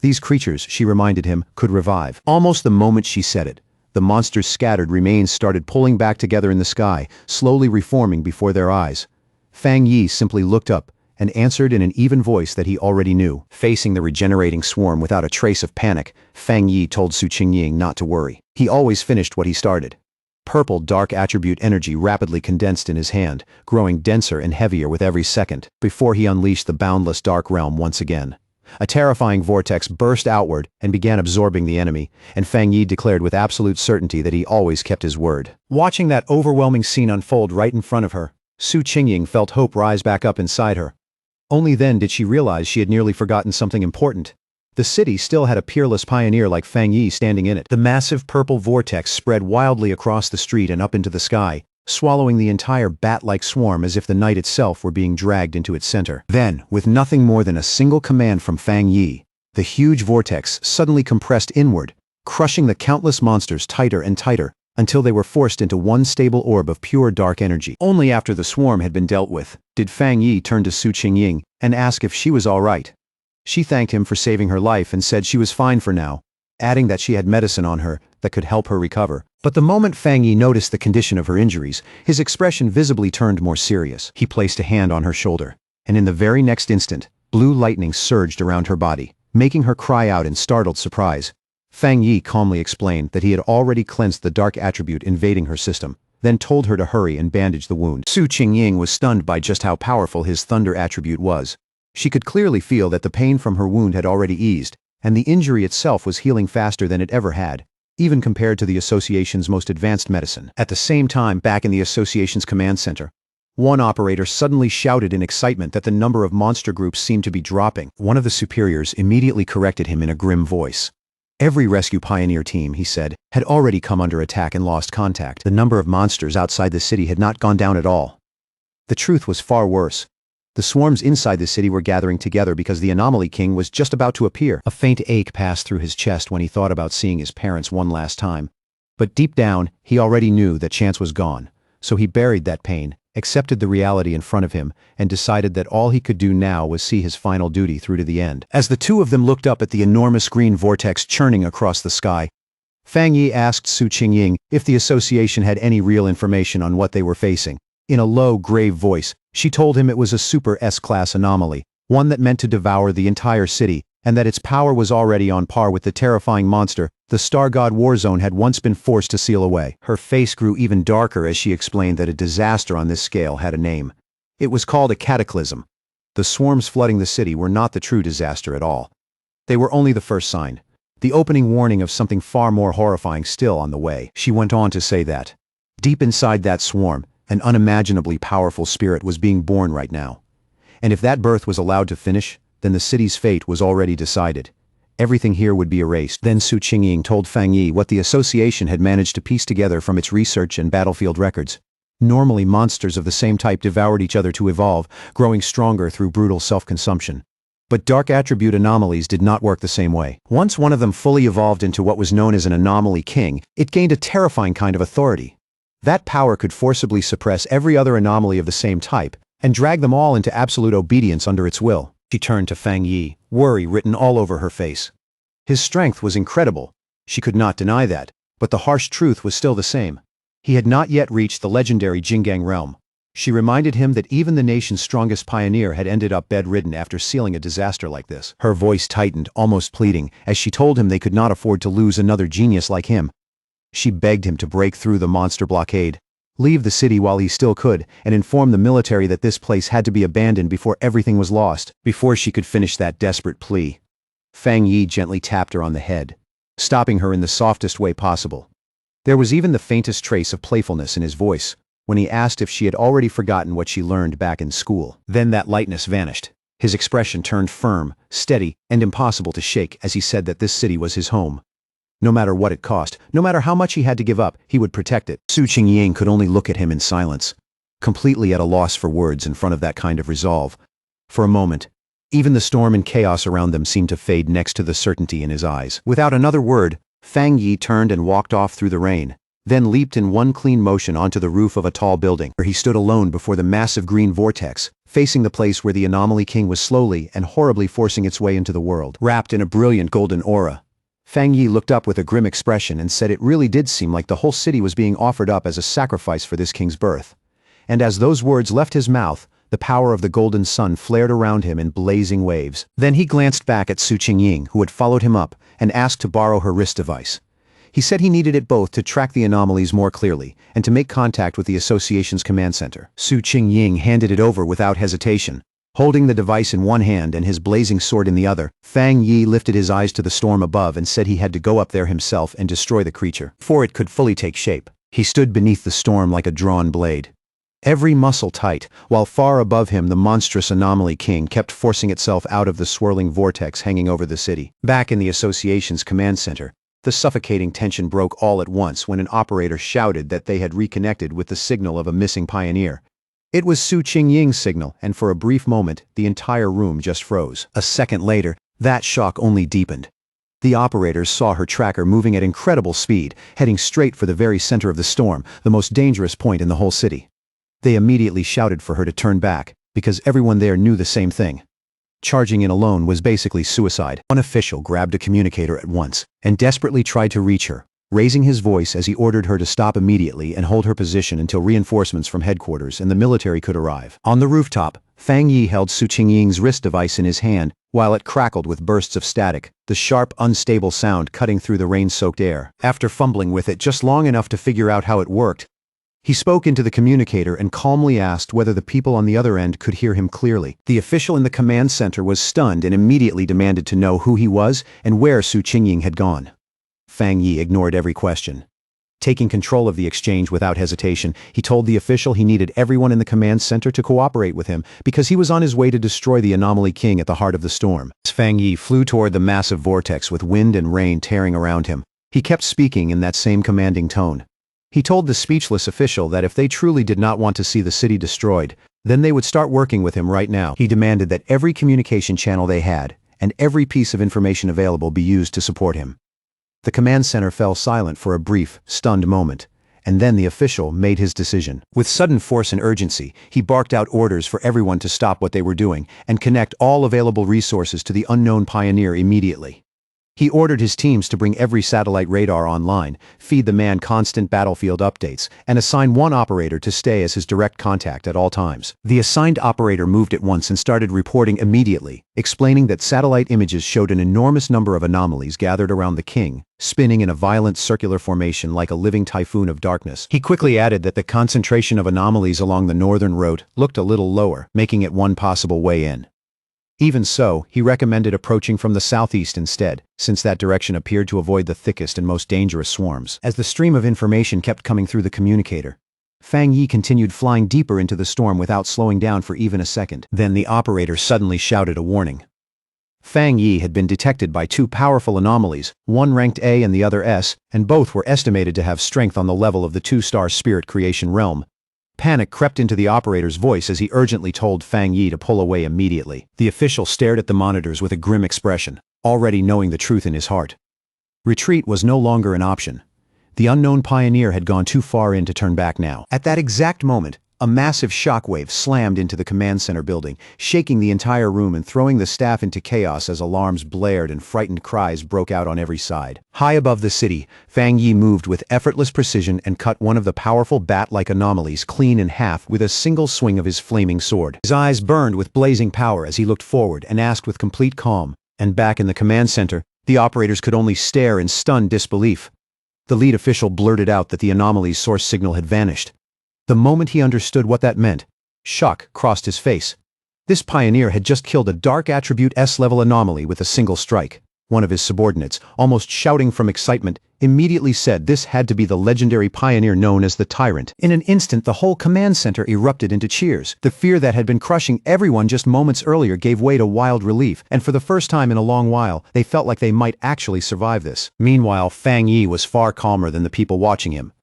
These creatures, she reminded him, could revive. Almost the moment she said it, the monster's scattered remains started pulling back together in the sky, slowly reforming before their eyes. Fang Yi simply looked up and answered in an even voice that he already knew. Facing the regenerating swarm without a trace of panic, Fang Yi told Su Qingying not to worry. He always finished what he started. Purple dark attribute energy rapidly condensed in his hand, growing denser and heavier with every second, before he unleashed the boundless dark realm once again. A terrifying vortex burst outward and began absorbing the enemy, and Fang Yi declared with absolute certainty that he always kept his word. Watching that overwhelming scene unfold right in front of her, Su Qingying felt hope rise back up inside her. Only then did she realize she had nearly forgotten something important. The city still had a peerless pioneer like Fang Yi standing in it. The massive purple vortex spread wildly across the street and up into the sky, swallowing the entire bat-like swarm as if the night itself were being dragged into its center. Then, with nothing more than a single command from Fang Yi, the huge vortex suddenly compressed inward, crushing the countless monsters tighter and tighter, until they were forced into one stable orb of pure dark energy. Only after the swarm had been dealt with, did Fang Yi turn to Su Qingying and ask if she was all right. She thanked him for saving her life and said she was fine for now, adding that she had medicine on her that could help her recover. But the moment Fang Yi noticed the condition of her injuries, his expression visibly turned more serious. He placed a hand on her shoulder, and in the very next instant, blue lightning surged around her body, making her cry out in startled surprise. Fang Yi calmly explained that he had already cleansed the dark attribute invading her system, then told her to hurry and bandage the wound. Su Qingying was stunned by just how powerful his thunder attribute was. She could clearly feel that the pain from her wound had already eased, and the injury itself was healing faster than it ever had, even compared to the Association's most advanced medicine. At the same time, back in the Association's command center, one operator suddenly shouted in excitement that the number of monster groups seemed to be dropping. One of the superiors immediately corrected him in a grim voice. Every rescue pioneer team, he said, had already come under attack and lost contact. The number of monsters outside the city had not gone down at all. The truth was far worse. The swarms inside the city were gathering together because the Anomaly King was just about to appear. A faint ache passed through his chest when he thought about seeing his parents one last time. But deep down, he already knew that chance was gone. So he buried that pain, accepted the reality in front of him, and decided that all he could do now was see his final duty through to the end. As the two of them looked up at the enormous green vortex churning across the sky, Fang Yi asked Su Qingying if the Association had any real information on what they were facing. In a low, grave voice, she told him it was a super S-class anomaly, one that meant to devour the entire city, and that its power was already on par with the terrifying monster the Star God Warzone had once been forced to seal away. Her face grew even darker as she explained that a disaster on this scale had a name. It was called a cataclysm. The swarms flooding the city were not the true disaster at all. They were only the first sign, the opening warning of something far more horrifying still on the way. She went on to say that, deep inside that swarm, an unimaginably powerful spirit was being born right now. And if that birth was allowed to finish, then the city's fate was already decided. Everything here would be erased. Then Su Qingying told Fang Yi what the association had managed to piece together from its research and battlefield records. Normally, monsters of the same type devoured each other to evolve, growing stronger through brutal self-consumption. But dark attribute anomalies did not work the same way. Once one of them fully evolved into what was known as an anomaly king, it gained a terrifying kind of authority. That power could forcibly suppress every other anomaly of the same type, and drag them all into absolute obedience under its will. She turned to Fang Yi, worry written all over her face. His strength was incredible. She could not deny that, but the harsh truth was still the same. He had not yet reached the legendary Jinggang realm. She reminded him that even the nation's strongest pioneer had ended up bedridden after sealing a disaster like this. Her voice tightened, almost pleading, as she told him they could not afford to lose another genius like him. She begged him to break through the monster blockade, leave the city while he still could, and inform the military that this place had to be abandoned before everything was lost. Before she could finish that desperate plea, Fang Yi gently tapped her on the head, stopping her in the softest way possible. There was even the faintest trace of playfulness in his voice when he asked if she had already forgotten what she learned back in school. Then that lightness vanished. His expression turned firm, steady, and impossible to shake as he said that this city was his home. No matter what it cost, no matter how much he had to give up, he would protect it. Su Qingying could only look at him in silence, completely at a loss for words in front of that kind of resolve. For a moment, even the storm and chaos around them seemed to fade next to the certainty in his eyes. Without another word, Fang Yi turned and walked off through the rain, then leaped in one clean motion onto the roof of a tall building, where he stood alone before the massive green vortex, facing the place where the Anomaly King was slowly and horribly forcing its way into the world. Wrapped in a brilliant golden aura, Fang Yi looked up with a grim expression and said it really did seem like the whole city was being offered up as a sacrifice for this king's birth. And as those words left his mouth, the power of the golden sun flared around him in blazing waves. Then he glanced back at Su Qingying, who had followed him up, and asked to borrow her wrist device. He said he needed it both to track the anomalies more clearly and to make contact with the association's command center. Su Qingying handed it over without hesitation. Holding the device in one hand and his blazing sword in the other, Fang Yi lifted his eyes to the storm above and said he had to go up there himself and destroy the creature before it could fully take shape. He stood beneath the storm like a drawn blade, every muscle tight, while far above him the monstrous Anomaly King kept forcing itself out of the swirling vortex hanging over the city. Back in the association's command center, the suffocating tension broke all at once when an operator shouted that they had reconnected with the signal of a missing pioneer. It was Su Qingying's signal, and for a brief moment, the entire room just froze. A second later, that shock only deepened. The operators saw her tracker moving at incredible speed, heading straight for the very center of the storm, the most dangerous point in the whole city. They immediately shouted for her to turn back, because everyone there knew the same thing. Charging in alone was basically suicide. One official grabbed a communicator at once and desperately tried to reach her, raising his voice as he ordered her to stop immediately and hold her position until reinforcements from headquarters and the military could arrive. On the rooftop, Fang Yi held Su Qingying's wrist device in his hand while it crackled with bursts of static, the sharp, unstable sound cutting through the rain-soaked air. After fumbling with it just long enough to figure out how it worked, he spoke into the communicator and calmly asked whether the people on the other end could hear him clearly. The official in the command center was stunned and immediately demanded to know who he was and where Su Qingying had gone. Fang Yi ignored every question. Taking control of the exchange without hesitation, he told the official he needed everyone in the command center to cooperate with him because he was on his way to destroy the Anomaly King at the heart of the storm. As Fang Yi flew toward the massive vortex with wind and rain tearing around him, he kept speaking in that same commanding tone. He told the speechless official that if they truly did not want to see the city destroyed, then they would start working with him right now. He demanded that every communication channel they had and every piece of information available be used to support him. The command center fell silent for a brief, stunned moment, and then the official made his decision. With sudden force and urgency, he barked out orders for everyone to stop what they were doing and connect all available resources to the unknown pioneer immediately. He ordered his teams to bring every satellite radar online, feed the man constant battlefield updates, and assign one operator to stay as his direct contact at all times. The assigned operator moved at once and started reporting immediately, explaining that satellite images showed an enormous number of anomalies gathered around the king, spinning in a violent circular formation like a living typhoon of darkness. He quickly added that the concentration of anomalies along the northern route looked a little lower, making it one possible way in. Even so, he recommended approaching from the southeast instead, since that direction appeared to avoid the thickest and most dangerous swarms. As the stream of information kept coming through the communicator, Fang Yi continued flying deeper into the storm without slowing down for even a second. Then the operator suddenly shouted a warning. Fang Yi had been detected by two powerful anomalies, one ranked A and the other S, and both were estimated to have strength on the level of the two-star spirit creation realm. Panic crept into the operator's voice as he urgently told Fang Yi to pull away immediately. The official stared at the monitors with a grim expression, already knowing the truth in his heart. Retreat was no longer an option. The unknown pioneer had gone too far in to turn back now. At that exact moment, a massive shockwave slammed into the command center building, shaking the entire room and throwing the staff into chaos as alarms blared and frightened cries broke out on every side. High above the city, Fang Yi moved with effortless precision and cut one of the powerful bat-like anomalies clean in half with a single swing of his flaming sword. His eyes burned with blazing power as he looked forward and asked with complete calm, and back in the command center, the operators could only stare in stunned disbelief. The lead official blurted out that the anomaly's source signal had vanished. The moment he understood what that meant, shock crossed his face. This pioneer had just killed a dark attribute S-level anomaly with a single strike. One of his subordinates, almost shouting from excitement, immediately said this had to be the legendary pioneer known as the Tyrant. In an instant, the whole command center erupted into cheers. The fear that had been crushing everyone just moments earlier gave way to wild relief, and for the first time in a long while, they felt like they might actually survive this. Meanwhile, Fang Yi was far calmer than the people watching him.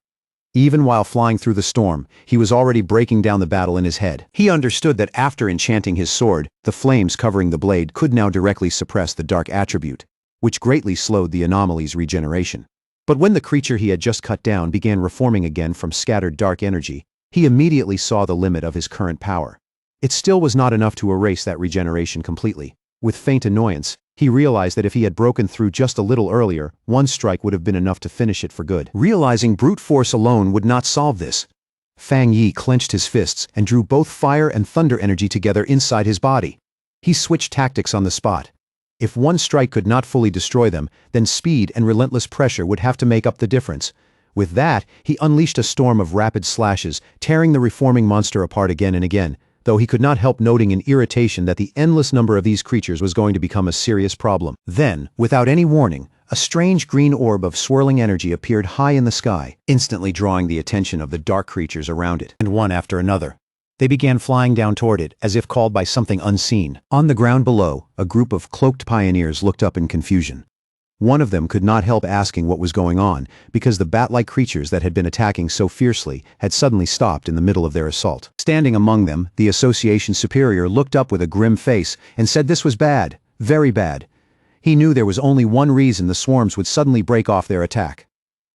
Even while flying through the storm, he was already breaking down the battle in his head. He understood that after enchanting his sword, the flames covering the blade could now directly suppress the dark attribute, which greatly slowed the anomaly's regeneration. But when the creature he had just cut down began reforming again from scattered dark energy, he immediately saw the limit of his current power. It still was not enough to erase that regeneration completely. With faint annoyance, he realized that if he had broken through just a little earlier, one strike would have been enough to finish it for good. Realizing brute force alone would not solve this, Fang Yi clenched his fists and drew both fire and thunder energy together inside his body. He switched tactics on the spot. If one strike could not fully destroy them, then speed and relentless pressure would have to make up the difference. With that, he unleashed a storm of rapid slashes, tearing the reforming monster apart again and again, though he could not help noting in irritation that the endless number of these creatures was going to become a serious problem. Then, without any warning, a strange green orb of swirling energy appeared high in the sky, instantly drawing the attention of the dark creatures around it, and one after another. They began flying down toward it, as if called by something unseen. On the ground below, a group of cloaked pioneers looked up in confusion. One of them could not help asking what was going on, because the bat-like creatures that had been attacking so fiercely had suddenly stopped in the middle of their assault. Standing among them, the association superior looked up with a grim face and said this was bad, very bad. He knew there was only one reason the swarms would suddenly break off their attack.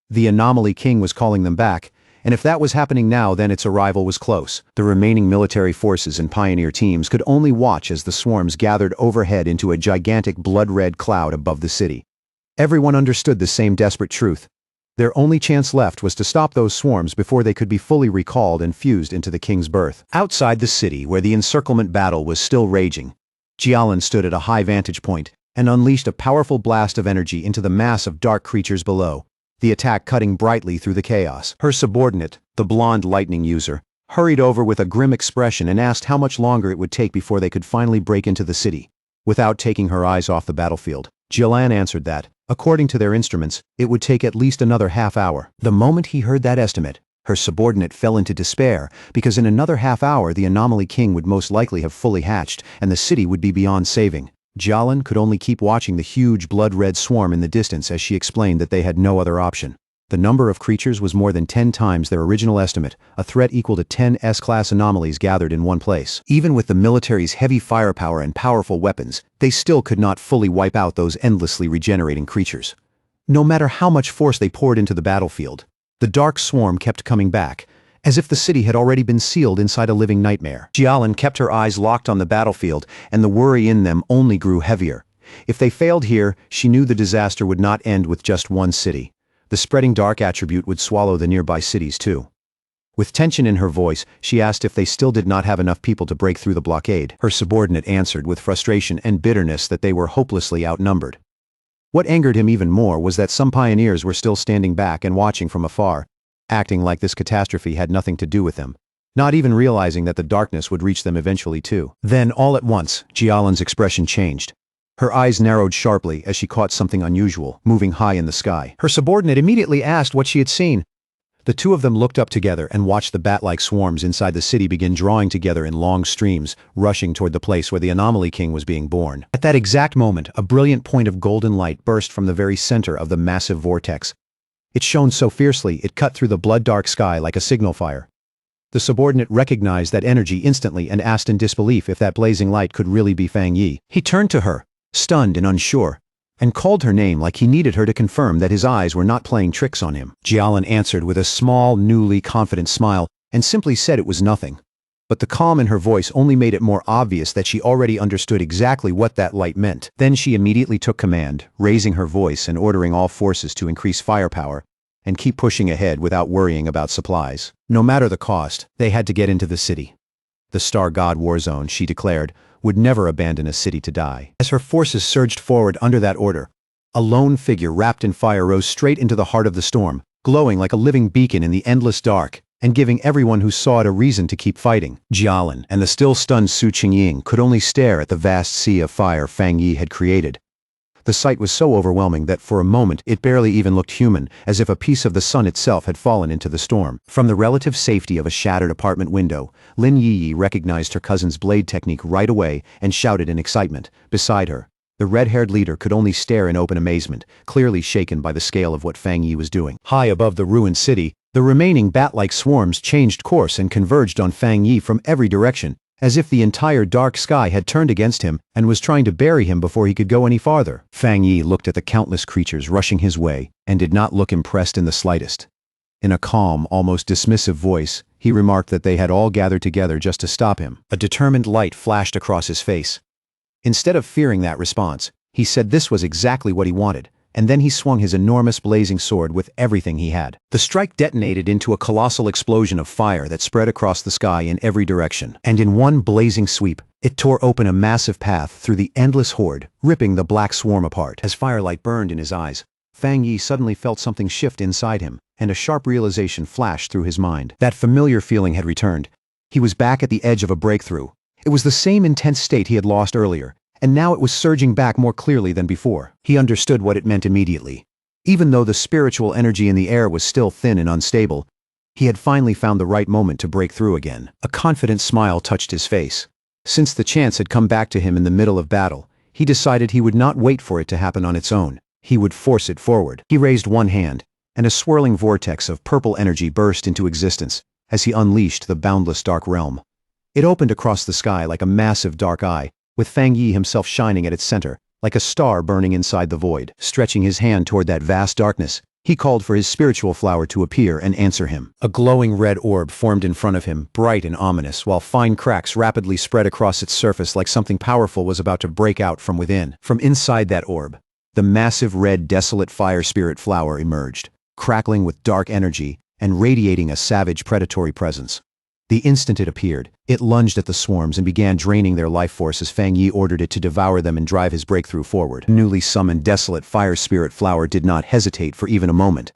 The anomaly king was calling them back, and if that was happening now, then its arrival was close. The remaining military forces and pioneer teams could only watch as the swarms gathered overhead into a gigantic blood-red cloud above the city. Everyone understood the same desperate truth. Their only chance left was to stop those swarms before they could be fully recalled and fused into the king's birth. Outside the city, where the encirclement battle was still raging, Jialan stood at a high vantage point and unleashed a powerful blast of energy into the mass of dark creatures below, the attack cutting brightly through the chaos. Her subordinate, the blonde lightning user, hurried over with a grim expression and asked how much longer it would take before they could finally break into the city. Without taking her eyes off the battlefield, Jialan answered that, according to their instruments, it would take at least another half-hour. The moment he heard that estimate, her subordinate fell into despair, because in another half-hour the anomaly king would most likely have fully hatched, and the city would be beyond saving. Jialan could only keep watching the huge blood-red swarm in the distance as she explained that they had no other option. The number of creatures was more than 10 times their original estimate, a threat equal to 10 S-class anomalies gathered in one place. Even with the military's heavy firepower and powerful weapons, they still could not fully wipe out those endlessly regenerating creatures. No matter how much force they poured into the battlefield, the dark swarm kept coming back, as if the city had already been sealed inside a living nightmare. Jialan kept her eyes locked on the battlefield, and the worry in them only grew heavier. If they failed here, she knew the disaster would not end with just one city. The spreading dark attribute would swallow the nearby cities too. With tension in her voice, she asked if they still did not have enough people to break through the blockade. Her subordinate answered with frustration and bitterness that they were hopelessly outnumbered. What angered him even more was that some pioneers were still standing back and watching from afar, acting like this catastrophe had nothing to do with them, not even realizing that the darkness would reach them eventually too. Then, all at once, Jialan's expression changed. Her eyes narrowed sharply as she caught something unusual, moving high in the sky. Her subordinate immediately asked what she had seen. The two of them looked up together and watched the bat-like swarms inside the city begin drawing together in long streams, rushing toward the place where the Anomaly King was being born. At that exact moment, a brilliant point of golden light burst from the very center of the massive vortex. It shone so fiercely it cut through the blood-dark sky like a signal fire. The subordinate recognized that energy instantly and asked in disbelief if that blazing light could really be Fang Yi. He turned to her, stunned and unsure, and called her name like he needed her to confirm that his eyes were not playing tricks on him. Jialan answered with a small, newly confident smile and simply said it was nothing. But the calm in her voice only made it more obvious that she already understood exactly what that light meant. Then she immediately took command, raising her voice and ordering all forces to increase firepower and keep pushing ahead without worrying about supplies. No matter the cost, they had to get into the city. The Star God War Zone, she declared, would never abandon a city to die. As her forces surged forward under that order, a lone figure wrapped in fire rose straight into the heart of the storm, glowing like a living beacon in the endless dark, and giving everyone who saw it a reason to keep fighting. Jialan and the still stunned Su Qingying could only stare at the vast sea of fire Fang Yi had created. The sight was so overwhelming that for a moment it barely even looked human, as if a piece of the sun itself had fallen into the storm. From the relative safety of a shattered apartment window, Lin Yi recognized her cousin's blade technique right away and shouted in excitement. Beside her, the red-haired leader could only stare in open amazement, clearly shaken by the scale of what Fang Yi was doing. High above the ruined city, the remaining bat-like swarms changed course and converged on Fang Yi from every direction, as if the entire dark sky had turned against him and was trying to bury him before he could go any farther. Fang Yi looked at the countless creatures rushing his way and did not look impressed in the slightest. In a calm, almost dismissive voice, he remarked that they had all gathered together just to stop him. A determined light flashed across his face. Instead of fearing that response, he said this was exactly what he wanted, and then he swung his enormous blazing sword with everything he had. The strike detonated into a colossal explosion of fire that spread across the sky in every direction, and in one blazing sweep, it tore open a massive path through the endless horde, ripping the black swarm apart. As firelight burned in his eyes, Fang Yi suddenly felt something shift inside him, and a sharp realization flashed through his mind. That familiar feeling had returned. He was back at the edge of a breakthrough. It was the same intense state he had lost earlier, and now it was surging back more clearly than before. He understood what it meant immediately. Even though the spiritual energy in the air was still thin and unstable, he had finally found the right moment to break through again. A confident smile touched his face. Since the chance had come back to him in the middle of battle, he decided he would not wait for it to happen on its own. He would force it forward. He raised one hand, and a swirling vortex of purple energy burst into existence as he unleashed the boundless dark realm. It opened across the sky like a massive dark eye, with Fang Yi himself shining at its center, like a star burning inside the void. Stretching his hand toward that vast darkness, he called for his spiritual flower to appear and answer him. A glowing red orb formed in front of him, bright and ominous, while fine cracks rapidly spread across its surface like something powerful was about to break out from within. From inside that orb, the massive red desolate fire spirit flower emerged, crackling with dark energy and radiating a savage predatory presence. The instant it appeared, it lunged at the swarms and began draining their life force as Fang Yi ordered it to devour them and drive his breakthrough forward. Newly summoned desolate fire spirit flower did not hesitate for even a moment.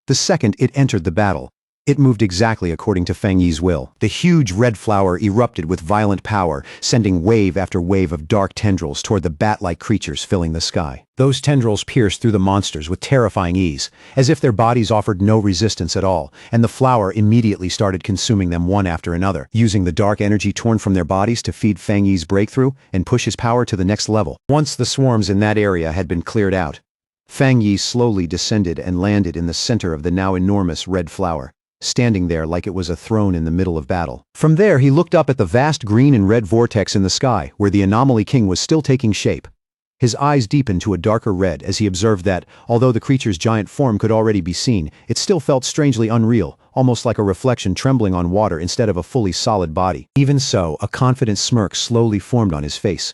The second it entered the battle, it moved exactly according to Fang Yi's will. The huge red flower erupted with violent power, sending wave after wave of dark tendrils toward the bat-like creatures filling the sky. Those tendrils pierced through the monsters with terrifying ease, as if their bodies offered no resistance at all, and the flower immediately started consuming them one after another, using the dark energy torn from their bodies to feed Fang Yi's breakthrough and push his power to the next level. Once the swarms in that area had been cleared out, Fang Yi slowly descended and landed in the center of the now enormous red flower, standing there like it was a throne in the middle of battle. From there he looked up at the vast green and red vortex in the sky, where the Anomaly King was still taking shape. His eyes deepened to a darker red as he observed that, although the creature's giant form could already be seen, it still felt strangely unreal, almost like a reflection trembling on water instead of a fully solid body. Even so, a confident smirk slowly formed on his face.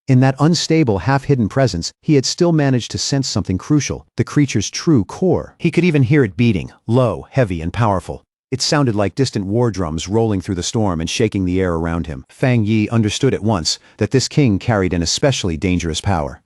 In that unstable, half-hidden presence, he had still managed to sense something crucial, the creature's true core. He could even hear it beating, low, heavy, and powerful. It sounded like distant war drums rolling through the storm and shaking the air around him. Fang Yi understood at once that this king carried an especially dangerous power.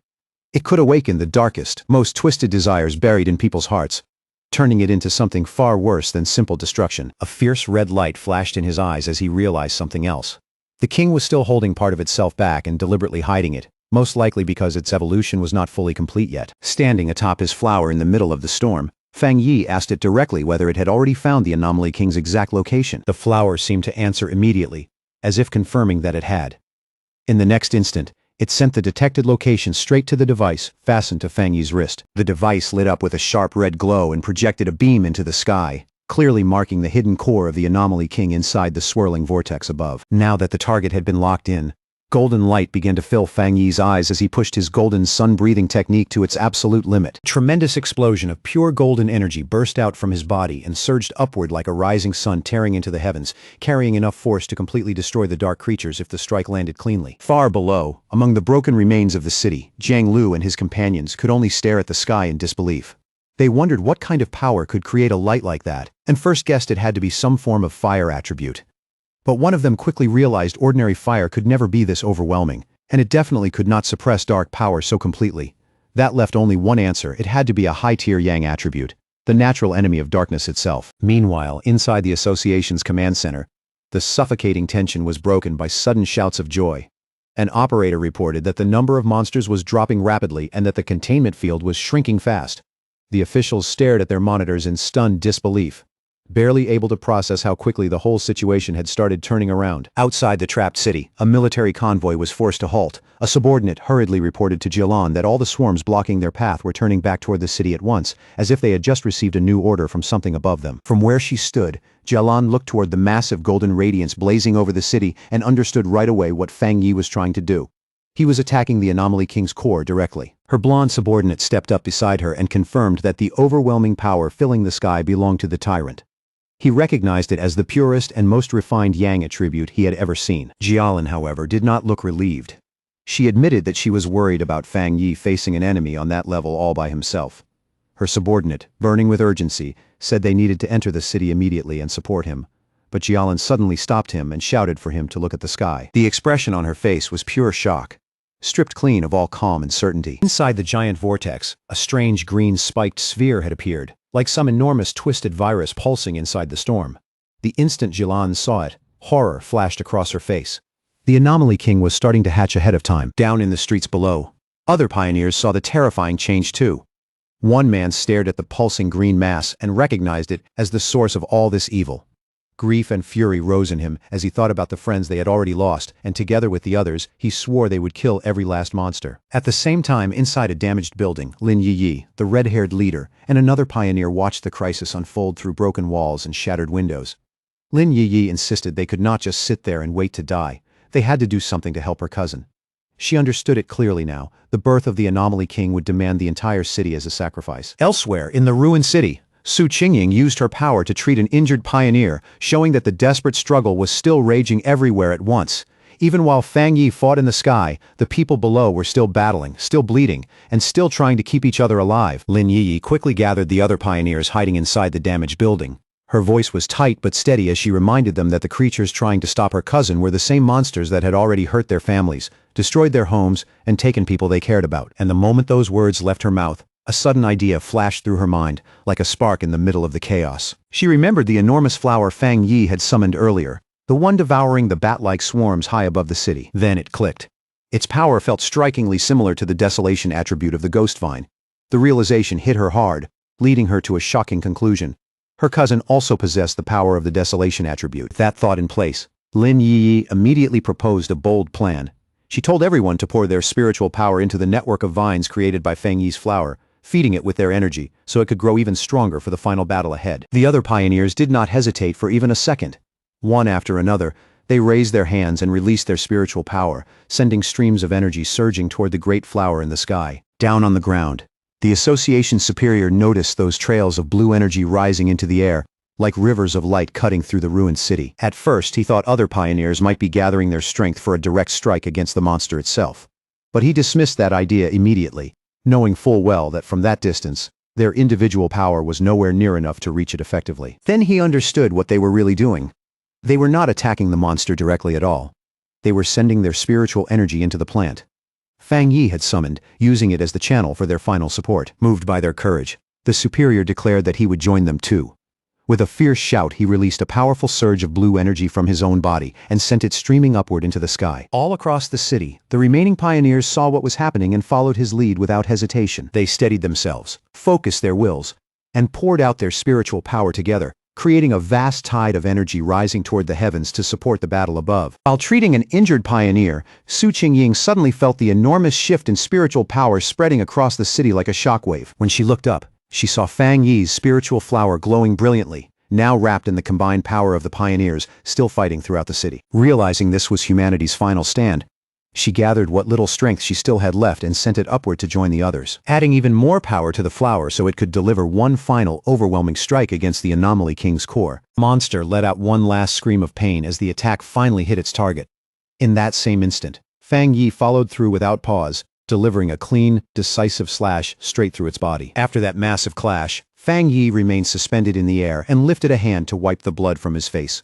It could awaken the darkest, most twisted desires buried in people's hearts, turning it into something far worse than simple destruction. A fierce red light flashed in his eyes as he realized something else. The king was still holding part of itself back and deliberately hiding it, most likely because its evolution was not fully complete yet. Standing atop his flower in the middle of the storm, Fang Yi asked it directly whether it had already found the Anomaly King's exact location. The flower seemed to answer immediately, as if confirming that it had. In the next instant, it sent the detected location straight to the device fastened to Fang Yi's wrist. The device lit up with a sharp red glow and projected a beam into the sky, clearly marking the hidden core of the Anomaly King inside the swirling vortex above. Now that the target had been locked in, golden light began to fill Fang Yi's eyes as he pushed his golden sun-breathing technique to its absolute limit. A tremendous explosion of pure golden energy burst out from his body and surged upward like a rising sun tearing into the heavens, carrying enough force to completely destroy the dark creatures if the strike landed cleanly. Far below, among the broken remains of the city, Jiang Lu and his companions could only stare at the sky in disbelief. They wondered what kind of power could create a light like that, and first guessed it had to be some form of fire attribute. But one of them quickly realized ordinary fire could never be this overwhelming, and it definitely could not suppress dark power so completely. That left only one answer: it had to be a high-tier Yang attribute, the natural enemy of darkness itself. Meanwhile, inside the association's command center, the suffocating tension was broken by sudden shouts of joy. An operator reported that the number of monsters was dropping rapidly and that the containment field was shrinking fast. The officials stared at their monitors in stunned disbelief, barely able to process how quickly the whole situation had started turning around. Outside the trapped city, a military convoy was forced to halt. A subordinate hurriedly reported to Jialan that all the swarms blocking their path were turning back toward the city at once, as if they had just received a new order from something above them. From where she stood, Jialan looked toward the massive golden radiance blazing over the city and understood right away what Fang Yi was trying to do. He was attacking the Anomaly King's core directly. Her blonde subordinate stepped up beside her and confirmed that the overwhelming power filling the sky belonged to the tyrant. He recognized it as the purest and most refined Yang attribute he had ever seen. Jialan, however, did not look relieved. She admitted that she was worried about Fang Yi facing an enemy on that level all by himself. Her subordinate, burning with urgency, said they needed to enter the city immediately and support him. But Jialan suddenly stopped him and shouted for him to look at the sky. The expression on her face was pure shock, stripped clean of all calm and certainty. Inside the giant vortex, a strange green spiked sphere had appeared, like some enormous twisted virus pulsing inside the storm. The instant Jialan saw it, horror flashed across her face. The Anomaly King was starting to hatch ahead of time. Down in the streets below, other pioneers saw the terrifying change too. One man stared at the pulsing green mass and recognized it as the source of all this evil. Grief and fury rose in him as he thought about the friends they had already lost, and together with the others, he swore they would kill every last monster. At the same time, inside a damaged building, Lin Yi, the red-haired leader, and another pioneer watched the crisis unfold through broken walls and shattered windows. Lin Yi insisted they could not just sit there and wait to die. They had to do something to help her cousin. She understood it clearly now. The birth of the Anomaly King would demand the entire city as a sacrifice. Elsewhere, in the ruined city, Su Qingying used her power to treat an injured pioneer, showing that the desperate struggle was still raging everywhere at once. Even while Fang Yi fought in the sky, the people below were still battling, still bleeding, and still trying to keep each other alive. Lin Yi quickly gathered the other pioneers hiding inside the damaged building. Her voice was tight but steady as she reminded them that the creatures trying to stop her cousin were the same monsters that had already hurt their families, destroyed their homes, and taken people they cared about. And the moment those words left her mouth, a sudden idea flashed through her mind, like a spark in the middle of the chaos. She remembered the enormous flower Fang Yi had summoned earlier, the one devouring the bat-like swarms high above the city. Then it clicked. Its power felt strikingly similar to the desolation attribute of the ghost vine. The realization hit her hard, leading her to a shocking conclusion. Her cousin also possessed the power of the desolation attribute. That thought in place, Lin Yi immediately proposed a bold plan. She told everyone to pour their spiritual power into the network of vines created by Fang Yi's flower, feeding it with their energy, so it could grow even stronger for the final battle ahead. The other pioneers did not hesitate for even a second. One after another, they raised their hands and released their spiritual power, sending streams of energy surging toward the great flower in the sky. Down on the ground, the association's superior noticed those trails of blue energy rising into the air, like rivers of light cutting through the ruined city. At first, he thought other pioneers might be gathering their strength for a direct strike against the monster itself. But he dismissed that idea immediately, knowing full well that from that distance, their individual power was nowhere near enough to reach it effectively. Then he understood what they were really doing. They were not attacking the monster directly at all. They were sending their spiritual energy into the plant. Fang Yi had summoned, using it as the channel for their final support. Moved by their courage, the superior declared that he would join them too. With a fierce shout, he released a powerful surge of blue energy from his own body and sent it streaming upward into the sky. All across the city, the remaining pioneers saw what was happening and followed his lead without hesitation. They steadied themselves, focused their wills, and poured out their spiritual power together, creating a vast tide of energy rising toward the heavens to support the battle above. While treating an injured pioneer, Su Qingying suddenly felt the enormous shift in spiritual power spreading across the city like a shockwave. When she looked up, she saw Fang Yi's spiritual flower glowing brilliantly, now wrapped in the combined power of the pioneers still fighting throughout the city. Realizing this was humanity's final stand, she gathered what little strength she still had left and sent it upward to join the others, adding even more power to the flower so it could deliver one final, overwhelming strike against the Anomaly King's core. Monster let out one last scream of pain as the attack finally hit its target. In that same instant, Fang Yi followed through without pause, delivering a clean, decisive slash straight through its body. After that massive clash, Fang Yi remained suspended in the air and lifted a hand to wipe the blood from his face.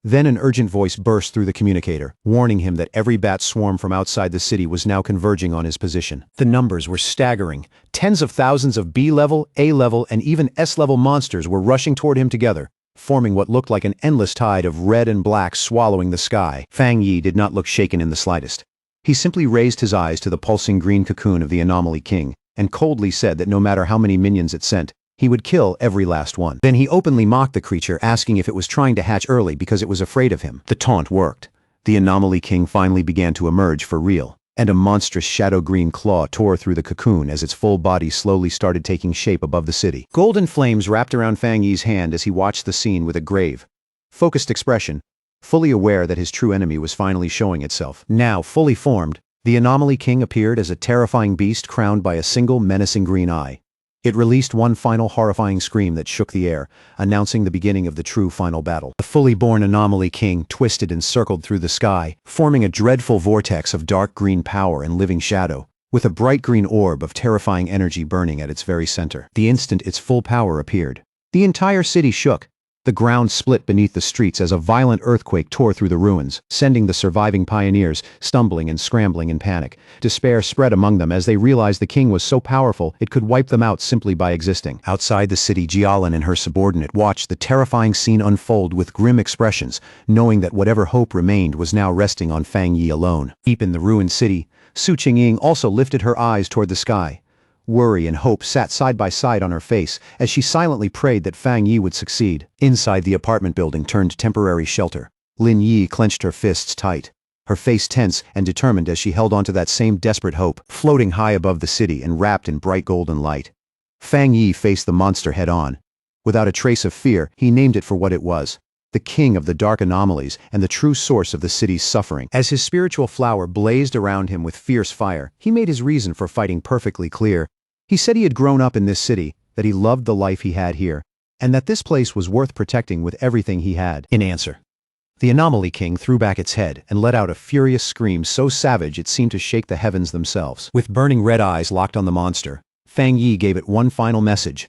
Then an urgent voice burst through the communicator, warning him that every bat swarm from outside the city was now converging on his position. The numbers were staggering. Tens of thousands of B-level, A-level, and even S-level monsters were rushing toward him together, forming what looked like an endless tide of red and black swallowing the sky. Fang Yi did not look shaken in the slightest. He simply raised his eyes to the pulsing green cocoon of the Anomaly King, and coldly said that no matter how many minions it sent, he would kill every last one. Then he openly mocked the creature, asking if it was trying to hatch early because it was afraid of him. The taunt worked. The Anomaly King finally began to emerge for real, and a monstrous shadow-green claw tore through the cocoon as its full body slowly started taking shape above the city. Golden flames wrapped around Fang Yi's hand as he watched the scene with a grave, focused expression, fully aware that his true enemy was finally showing itself. Now, fully formed, the Anomaly King appeared as a terrifying beast crowned by a single menacing green eye. It released one final horrifying scream that shook the air, announcing the beginning of the true final battle. The fully born Anomaly King twisted and circled through the sky, forming a dreadful vortex of dark green power and living shadow, with a bright green orb of terrifying energy burning at its very center. The instant its full power appeared, the entire city shook. The ground split beneath the streets as a violent earthquake tore through the ruins, sending the surviving pioneers stumbling and scrambling in panic. Despair spread among them as they realized the king was so powerful it could wipe them out simply by existing. Outside the city, Jialin and her subordinate watched the terrifying scene unfold with grim expressions, knowing that whatever hope remained was now resting on Fang Yi alone. Deep in the ruined city, Su Qingying also lifted her eyes toward the sky. Worry and hope sat side by side on her face as she silently prayed that Fang Yi would succeed. Inside the apartment building turned temporary shelter, Lin Yi clenched her fists tight, her face tense and determined as she held onto that same desperate hope, floating high above the city and wrapped in bright golden light. Fang Yi faced the monster head-on. Without a trace of fear, he named it for what it was, the king of the dark anomalies and the true source of the city's suffering. As his spiritual flower blazed around him with fierce fire, he made his reason for fighting perfectly clear. He said he had grown up in this city, that he loved the life he had here, and that this place was worth protecting with everything he had. In answer, the Anomaly King threw back its head and let out a furious scream so savage it seemed to shake the heavens themselves. With burning red eyes locked on the monster, Fang Yi gave it one final message.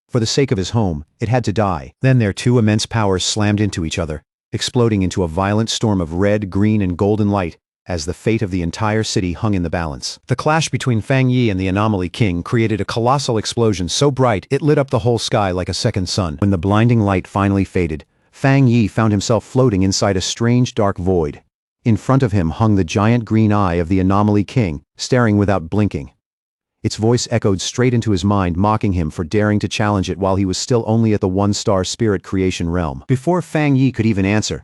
For the sake of his home, it had to die. Then their two immense powers slammed into each other, exploding into a violent storm of red, green, and golden light, as the fate of the entire city hung in the balance. The clash between Fang Yi and the Anomaly King created a colossal explosion so bright it lit up the whole sky like a second sun. When the blinding light finally faded, Fang Yi found himself floating inside a strange dark void. In front of him hung the giant green eye of the Anomaly King, staring without blinking. Its voice echoed straight into his mind, mocking him for daring to challenge it while he was still only at the one-star spirit creation realm. Before Fang Yi could even answer,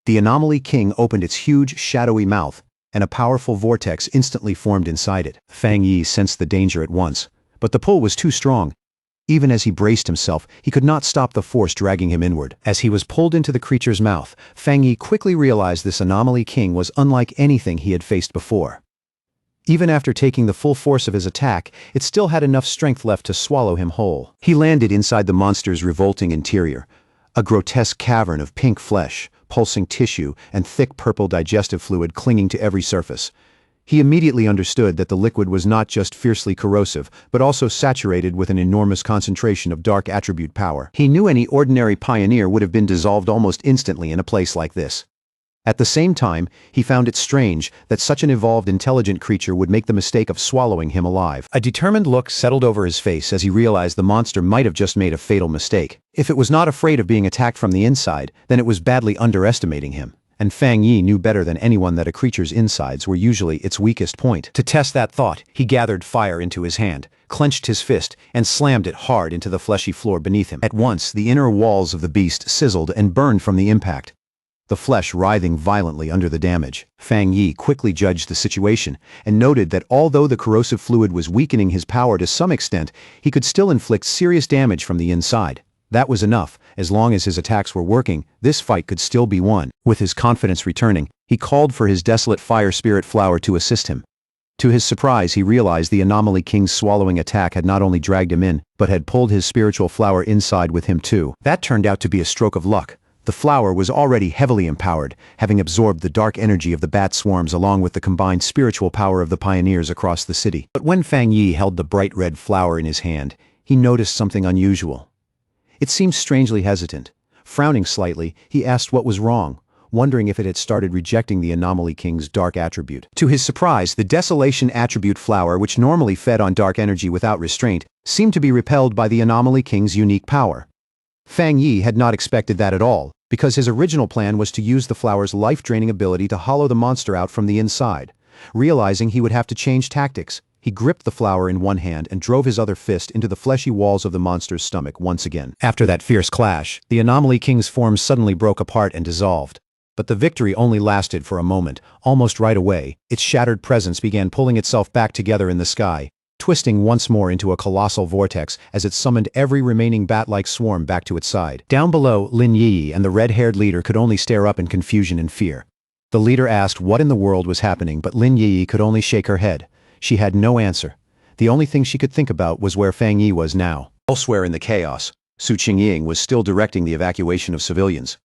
the Anomaly King opened its huge, shadowy mouth, and a powerful vortex instantly formed inside it. Fang Yi sensed the danger at once, but the pull was too strong. Even as he braced himself, he could not stop the force dragging him inward. As he was pulled into the creature's mouth, Fang Yi quickly realized this Anomaly King was unlike anything he had faced before. Even after taking the full force of his attack, it still had enough strength left to swallow him whole. He landed inside the monster's revolting interior, a grotesque cavern of pink flesh, pulsing tissue, and thick purple digestive fluid clinging to every surface. He immediately understood that the liquid was not just fiercely corrosive, but also saturated with an enormous concentration of dark attribute power. He knew any ordinary pioneer would have been dissolved almost instantly in a place like this. At the same time, he found it strange that such an evolved intelligent creature would make the mistake of swallowing him alive. A determined look settled over his face as he realized the monster might have just made a fatal mistake. If it was not afraid of being attacked from the inside, then it was badly underestimating him. And Fang Yi knew better than anyone that a creature's insides were usually its weakest point. To test that thought, he gathered fire into his hand, clenched his fist, and slammed it hard into the fleshy floor beneath him. At once, the inner walls of the beast sizzled and burned from the impact, the flesh writhing violently under the damage. Fang Yi quickly judged the situation and noted that although the corrosive fluid was weakening his power to some extent, he could still inflict serious damage from the inside. That was enough. As long as his attacks were working, this fight could still be won. With his confidence returning, he called for his desolate fire spirit flower to assist him. To his surprise, he realized the Anomaly King's swallowing attack had not only dragged him in, but had pulled his spiritual flower inside with him too. That turned out to be a stroke of luck. The flower was already heavily empowered, having absorbed the dark energy of the bat swarms along with the combined spiritual power of the pioneers across the city. But when Fang Yi held the bright red flower in his hand, he noticed something unusual. It seemed strangely hesitant. Frowning slightly, he asked what was wrong, wondering if it had started rejecting the Anomaly King's dark attribute. To his surprise, the Desolation attribute flower, which normally fed on dark energy without restraint, seemed to be repelled by the Anomaly King's unique power. Fang Yi had not expected that at all, because his original plan was to use the flower's life-draining ability to hollow the monster out from the inside. Realizing he would have to change tactics, he gripped the flower in one hand and drove his other fist into the fleshy walls of the monster's stomach once again. After that fierce clash, the Anomaly King's form suddenly broke apart and dissolved. But the victory only lasted for a moment. Almost right away, its shattered presence began pulling itself back together in the sky, twisting once more into a colossal vortex as it summoned every remaining bat-like swarm back to its side. Down below, Lin Yi and the red-haired leader could only stare up in confusion and fear. The leader asked what in the world was happening, but Lin Yi could only shake her head. She had no answer. The only thing she could think about was where Fang Yi was now. Elsewhere in the chaos, Su Qingying was still directing the evacuation of civilians.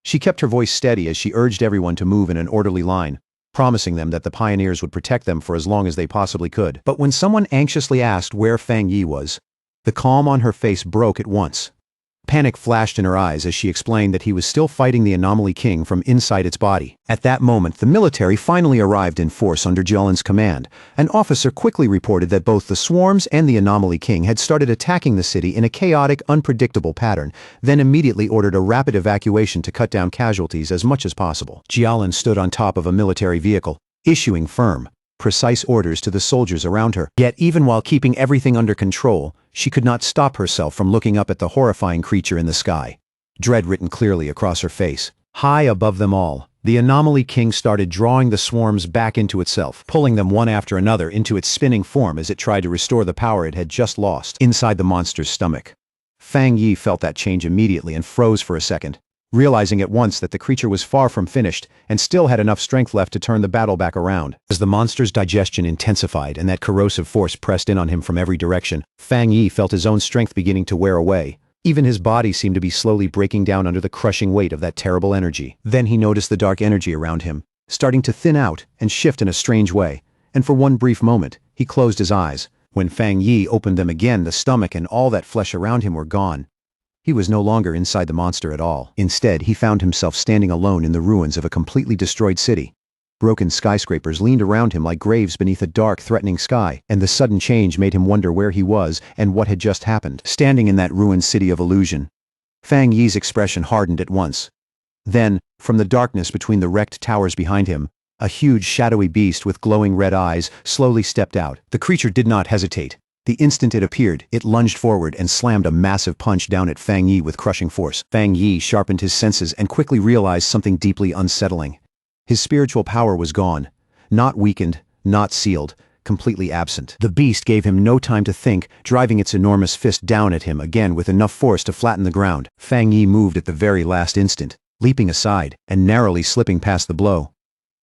She kept her voice steady as she urged everyone to move in an orderly line, promising them that the pioneers would protect them for as long as they possibly could. But when someone anxiously asked where Fang Yi was, the calm on her face broke at once. Panic flashed in her eyes as she explained that he was still fighting the Anomaly King from inside its body. At that moment, the military finally arrived in force under Jialan's command. An officer quickly reported that both the swarms and the Anomaly King had started attacking the city in a chaotic, unpredictable pattern, then immediately ordered a rapid evacuation to cut down casualties as much as possible. Jialan stood on top of a military vehicle, issuing firm, precise orders to the soldiers around her. Yet even while keeping everything under control, she could not stop herself from looking up at the horrifying creature in the sky. Dread written clearly across her face. High above them all, the Anomaly King started drawing the swarms back into itself, pulling them one after another into its spinning form as it tried to restore the power it had just lost inside the monster's stomach. Fang Yi felt that change immediately and froze for a second, realizing at once that the creature was far from finished and still had enough strength left to turn the battle back around. As the monster's digestion intensified and that corrosive force pressed in on him from every direction, Fang Yi felt his own strength beginning to wear away. Even his body seemed to be slowly breaking down under the crushing weight of that terrible energy. Then he noticed the dark energy around him, starting to thin out and shift in a strange way, and for one brief moment, he closed his eyes. When Fang Yi opened them again, the stomach and all that flesh around him were gone. He was no longer inside the monster at all. Instead, he found himself standing alone in the ruins of a completely destroyed city. Broken skyscrapers leaned around him like graves beneath a dark, threatening sky, and the sudden change made him wonder where he was and what had just happened. Standing in that ruined city of illusion, Fang Yi's expression hardened at once. Then, from the darkness between the wrecked towers behind him, a huge, shadowy beast with glowing red eyes slowly stepped out. The creature did not hesitate. The instant it appeared, it lunged forward and slammed a massive punch down at Fang Yi with crushing force. Fang Yi sharpened his senses and quickly realized something deeply unsettling. His spiritual power was gone. Not weakened, not sealed, completely absent. The beast gave him no time to think, driving its enormous fist down at him again with enough force to flatten the ground. Fang Yi moved at the very last instant, leaping aside and narrowly slipping past the blow.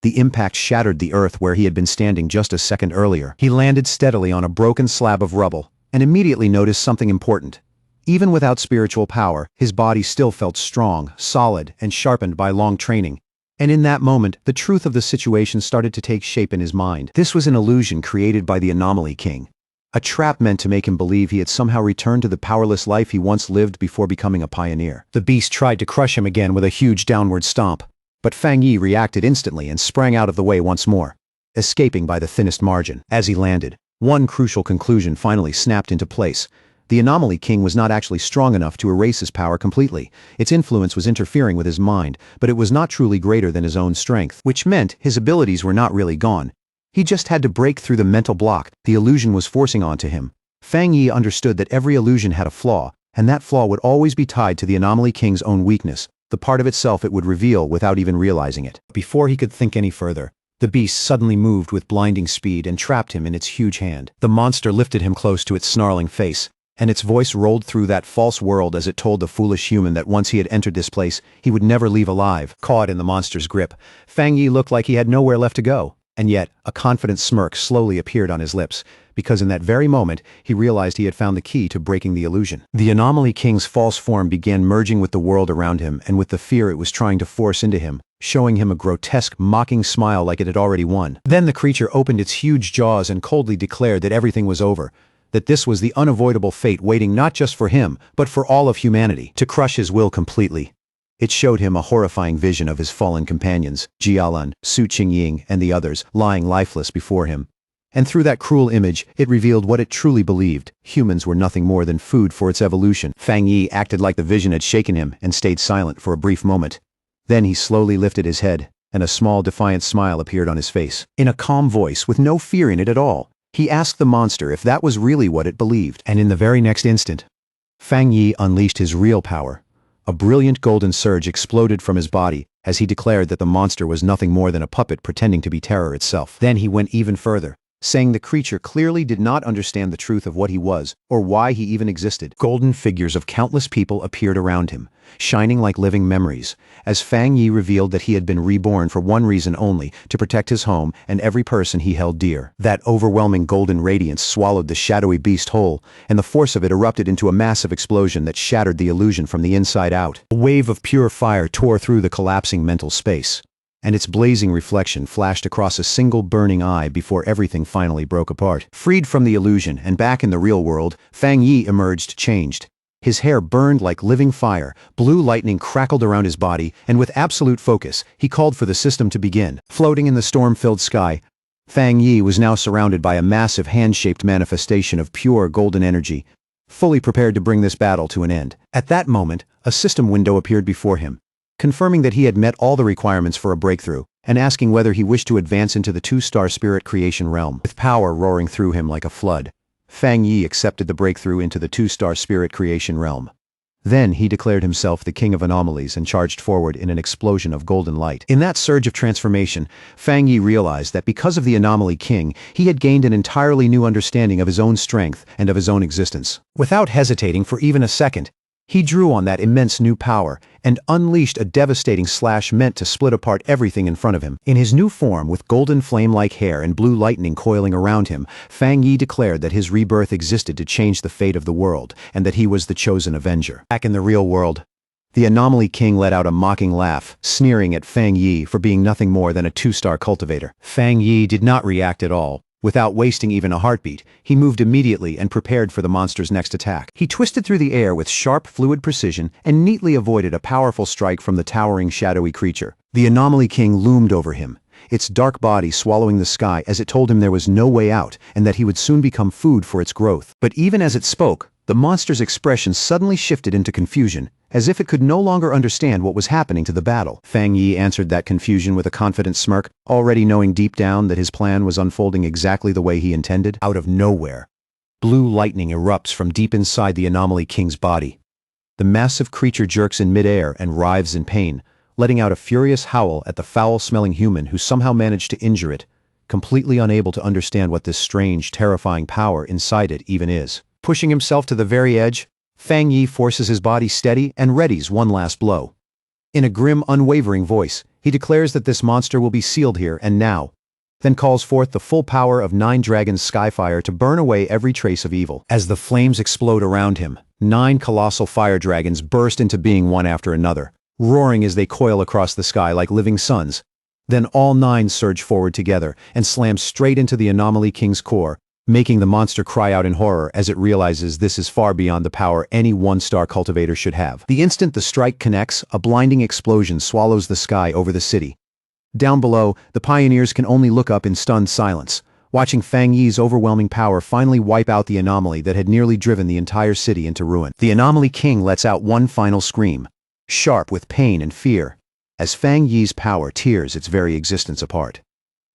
The impact shattered the earth where he had been standing just a second earlier. He landed steadily on a broken slab of rubble, and immediately noticed something important. Even without spiritual power, his body still felt strong, solid, and sharpened by long training. And in that moment, the truth of the situation started to take shape in his mind. This was an illusion created by the Anomaly King. A trap meant to make him believe he had somehow returned to the powerless life he once lived before becoming a pioneer. The beast tried to crush him again with a huge downward stomp, but Fang Yi reacted instantly and sprang out of the way once more, escaping by the thinnest margin. As he landed, one crucial conclusion finally snapped into place. The Anomaly King was not actually strong enough to erase his power completely. Its influence was interfering with his mind, but it was not truly greater than his own strength, which meant his abilities were not really gone. He just had to break through the mental block the illusion was forcing onto him. Fang Yi understood that every illusion had a flaw, and that flaw would always be tied to the Anomaly King's own weakness, the part of itself it would reveal without even realizing it. Before he could think any further, the beast suddenly moved with blinding speed and trapped him in its huge hand. The monster lifted him close to its snarling face, and its voice rolled through that false world as it told the foolish human that once he had entered this place, he would never leave alive. Caught in the monster's grip, Fang Yi looked like he had nowhere left to go. And yet, a confident smirk slowly appeared on his lips, because in that very moment, he realized he had found the key to breaking the illusion. The Anomaly King's false form began merging with the world around him and with the fear it was trying to force into him, showing him a grotesque, mocking smile like it had already won. Then the creature opened its huge jaws and coldly declared that everything was over, that this was the unavoidable fate waiting not just for him, but for all of humanity, to crush his will completely. It showed him a horrifying vision of his fallen companions, Jialan, Su Qingying, and the others, lying lifeless before him. And through that cruel image, it revealed what it truly believed: humans were nothing more than food for its evolution. Fang Yi acted like the vision had shaken him and stayed silent for a brief moment. Then he slowly lifted his head, and a small defiant smile appeared on his face. In a calm voice, with no fear in it at all, he asked the monster if that was really what it believed. And in the very next instant, Fang Yi unleashed his real power. A brilliant golden surge exploded from his body as he declared that the monster was nothing more than a puppet pretending to be terror itself. Then he went even further, saying the creature clearly did not understand the truth of what he was or why he even existed. Golden figures of countless people appeared around him, shining like living memories, as Fang Yi revealed that he had been reborn for one reason only: to protect his home and every person he held dear. That overwhelming golden radiance swallowed the shadowy beast whole, and the force of it erupted into a massive explosion that shattered the illusion from the inside out. A wave of pure fire tore through the collapsing mental space, and its blazing reflection flashed across a single burning eye before everything finally broke apart. Freed from the illusion and back in the real world, Fang Yi emerged changed. His hair burned like living fire, blue lightning crackled around his body, and with absolute focus, he called for the system to begin. Floating in the storm-filled sky, Fang Yi was now surrounded by a massive hand-shaped manifestation of pure golden energy, fully prepared to bring this battle to an end. At that moment, a system window appeared before him, confirming that he had met all the requirements for a breakthrough, and asking whether he wished to advance into the two-star spirit creation realm. With power roaring through him like a flood, Fang Yi accepted the breakthrough into the two-star spirit creation realm. Then he declared himself the king of anomalies and charged forward in an explosion of golden light. In that surge of transformation, Fang Yi realized that because of the Anomaly King, he had gained an entirely new understanding of his own strength and of his own existence. Without hesitating for even a second, he drew on that immense new power and unleashed a devastating slash meant to split apart everything in front of him. In his new form, with golden flame-like hair and blue lightning coiling around him, Fang Yi declared that his rebirth existed to change the fate of the world, and that he was the chosen avenger. Back in the real world, the Anomaly King let out a mocking laugh, sneering at Fang Yi for being nothing more than a two-star cultivator. Fang Yi did not react at all. Without wasting even a heartbeat, he moved immediately and prepared for the monster's next attack. He twisted through the air with sharp, fluid precision and neatly avoided a powerful strike from the towering, shadowy creature. The Anomaly King loomed over him, its dark body swallowing the sky as it told him there was no way out and that he would soon become food for its growth. But even as it spoke, the monster's expression suddenly shifted into confusion, as if it could no longer understand what was happening to the battle. Fang Yi answered that confusion with a confident smirk, already knowing deep down that his plan was unfolding exactly the way he intended. Out of nowhere, blue lightning erupts from deep inside the Anomaly King's body. The massive creature jerks in midair and writhes in pain, letting out a furious howl at the foul-smelling human who somehow managed to injure it, completely unable to understand what this strange, terrifying power inside it even is. Pushing himself to the very edge, Fang Yi forces his body steady and readies one last blow. In a grim, unwavering voice, he declares that this monster will be sealed here and now, then calls forth the full power of 9 dragons' skyfire to burn away every trace of evil. As the flames explode around him, 9 colossal fire dragons burst into being one after another, roaring as they coil across the sky like living suns. Then all 9 surge forward together and slam straight into the Anomaly King's core, making the monster cry out in horror as it realizes this is far beyond the power any one-star cultivator should have. The instant the strike connects, a blinding explosion swallows the sky over the city. Down below, the pioneers can only look up in stunned silence, watching Fang Yi's overwhelming power finally wipe out the anomaly that had nearly driven the entire city into ruin. The Anomaly King lets out one final scream, sharp with pain and fear, as Fang Yi's power tears its very existence apart.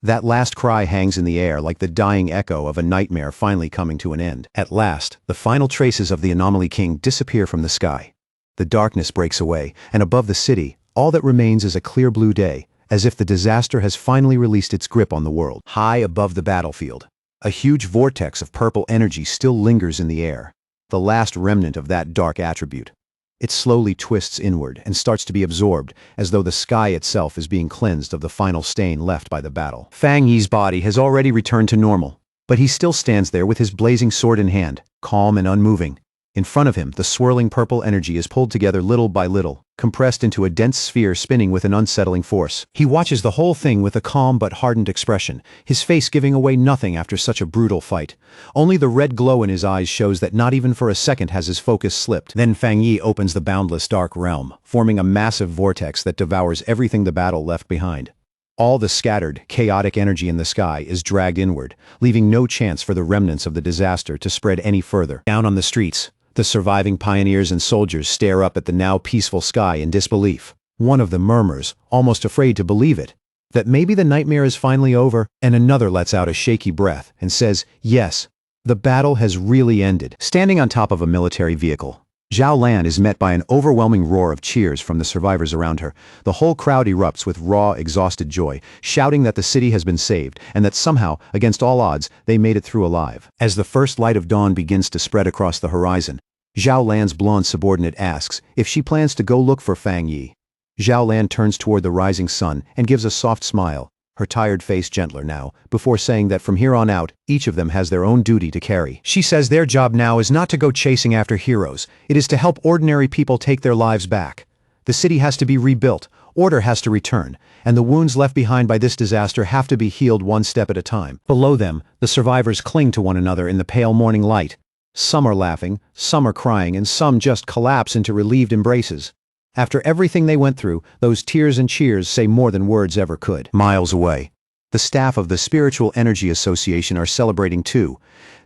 That last cry hangs in the air like the dying echo of a nightmare finally coming to an end. At last, the final traces of the Anomaly King disappear from the sky. The darkness breaks away, and above the city, all that remains is a clear blue day, as if the disaster has finally released its grip on the world. High above the battlefield, a huge vortex of purple energy still lingers in the air, the last remnant of that dark attribute. It slowly twists inward and starts to be absorbed, as though the sky itself is being cleansed of the final stain left by the battle. Fang Yi's body has already returned to normal, but he still stands there with his blazing sword in hand, calm and unmoving. In front of him, the swirling purple energy is pulled together little by little, compressed into a dense sphere spinning with an unsettling force. He watches the whole thing with a calm but hardened expression, his face giving away nothing after such a brutal fight. Only the red glow in his eyes shows that not even for a second has his focus slipped. Then Fang Yi opens the boundless dark realm, forming a massive vortex that devours everything the battle left behind. All the scattered, chaotic energy in the sky is dragged inward, leaving no chance for the remnants of the disaster to spread any further. Down on the streets, the surviving pioneers and soldiers stare up at the now peaceful sky in disbelief. One of them murmurs, almost afraid to believe it, that maybe the nightmare is finally over, and another lets out a shaky breath and says, yes, the battle has really ended. Standing on top of a military vehicle, Zhao Lan is met by an overwhelming roar of cheers from the survivors around her. The whole crowd erupts with raw, exhausted joy, shouting that the city has been saved and that somehow, against all odds, they made it through alive. As the first light of dawn begins to spread across the horizon, Zhao Lan's blonde subordinate asks if she plans to go look for Fang Yi. Zhao Lan turns toward the rising sun and gives a soft smile, her tired face gentler now, before saying that from here on out, each of them has their own duty to carry. She says their job now is not to go chasing after heroes, it is to help ordinary people take their lives back. The city has to be rebuilt, order has to return, and the wounds left behind by this disaster have to be healed one step at a time. Below them, the survivors cling to one another in the pale morning light. Some are laughing, some are crying, and some just collapse into relieved embraces. After everything they went through, those tears and cheers say more than words ever could. Miles away, the staff of the Spiritual Energy Association are celebrating too.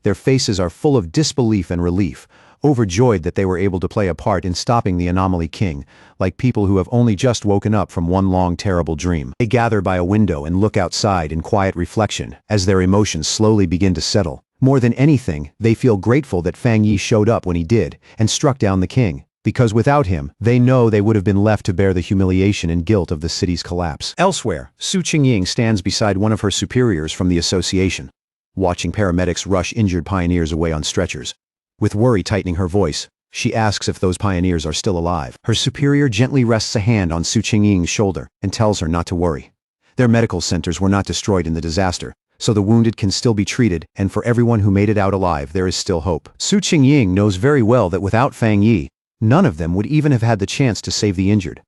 Their faces are full of disbelief and relief, overjoyed that they were able to play a part in stopping the Anomaly King, like people who have only just woken up from one long terrible dream. They gather by a window and look outside in quiet reflection as their emotions slowly begin to settle. More than anything, they feel grateful that Fang Yi showed up when he did and struck down the king, because without him, they know they would have been left to bear the humiliation and guilt of the city's collapse. Elsewhere, Su Qingying stands beside one of her superiors from the association, watching paramedics rush injured pioneers away on stretchers. With worry tightening her voice, she asks if those pioneers are still alive. Her superior gently rests a hand on Su Qingying's shoulder and tells her not to worry. Their medical centers were not destroyed in the disaster, so the wounded can still be treated, and for everyone who made it out alive there is still hope. Su Qingying knows very well that without Fang Yi, none of them would even have had the chance to save the injured.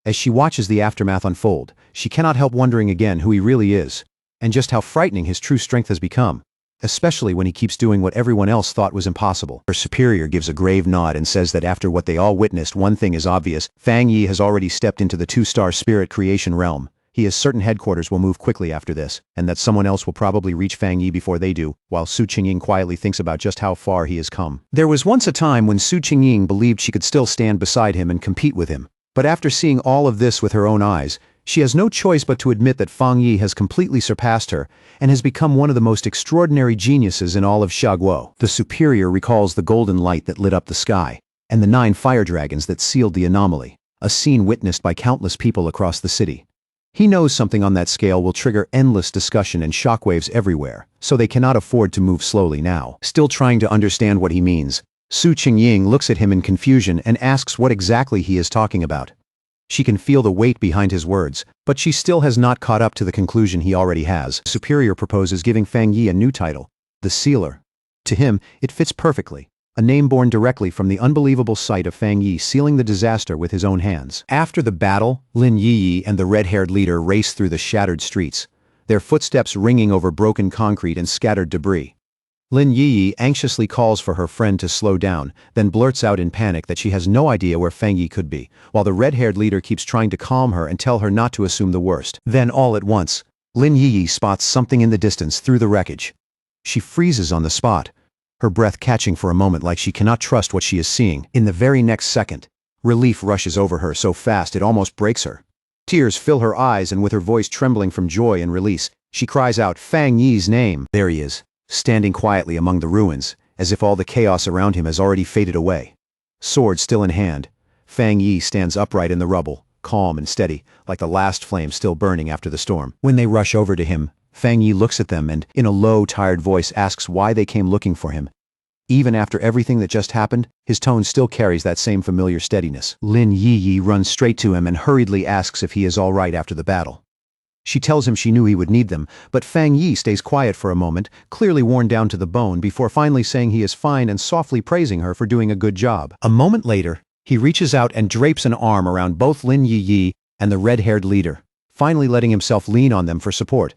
As she watches the aftermath unfold, she cannot help wondering again who he really is, and just how frightening his true strength has become, especially when he keeps doing what everyone else thought was impossible. Her superior gives a grave nod and says that after what they all witnessed, one thing is obvious: Fang Yi has already stepped into the 2-star spirit creation realm. He is certain headquarters will move quickly after this, and that someone else will probably reach Fang Yi before they do, while Su Qingying quietly thinks about just how far he has come. There was once a time when Su Qingying believed she could still stand beside him and compete with him, but after seeing all of this with her own eyes, she has no choice but to admit that Fang Yi has completely surpassed her and has become one of the most extraordinary geniuses in all of Xiaguo. The superior recalls the golden light that lit up the sky, and the 9 fire dragons that sealed the anomaly, a scene witnessed by countless people across the city. He knows something on that scale will trigger endless discussion and shockwaves everywhere, so they cannot afford to move slowly now. Still trying to understand what he means, Su Qingying looks at him in confusion and asks what exactly he is talking about. She can feel the weight behind his words, but she still has not caught up to the conclusion he already has. Superior proposes giving Fang Yi a new title, the Sealer. To him, it fits perfectly. a name born directly from the unbelievable sight of Fang Yi sealing the disaster with his own hands. After the battle, Lin Yi and the red-haired leader race through the shattered streets, their footsteps ringing over broken concrete and scattered debris. Lin Yi anxiously calls for her friend to slow down, then blurts out in panic that she has no idea where Fang Yi could be, while the red-haired leader keeps trying to calm her and tell her not to assume the worst. Then all at once, Lin Yi spots something in the distance through the wreckage. She freezes on the spot, her breath catching for a moment like she cannot trust what she is seeing. In the very next second, relief rushes over her so fast it almost breaks her. Tears fill her eyes, and with her voice trembling from joy and release, she cries out Fang Yi's name. There he is, standing quietly among the ruins, as if all the chaos around him has already faded away. Sword still in hand, Fang Yi stands upright in the rubble, calm and steady, like the last flame still burning after the storm. When they rush over to him, Fang Yi looks at them and, in a low, tired voice, asks why they came looking for him. Even after everything that just happened, his tone still carries that same familiar steadiness. Lin Yi runs straight to him and hurriedly asks if he is all right after the battle. She tells him she knew he would need them, but Fang Yi stays quiet for a moment, clearly worn down to the bone, before finally saying he is fine and softly praising her for doing a good job. A moment later, he reaches out and drapes an arm around both Lin Yi and the red-haired leader, finally letting himself lean on them for support.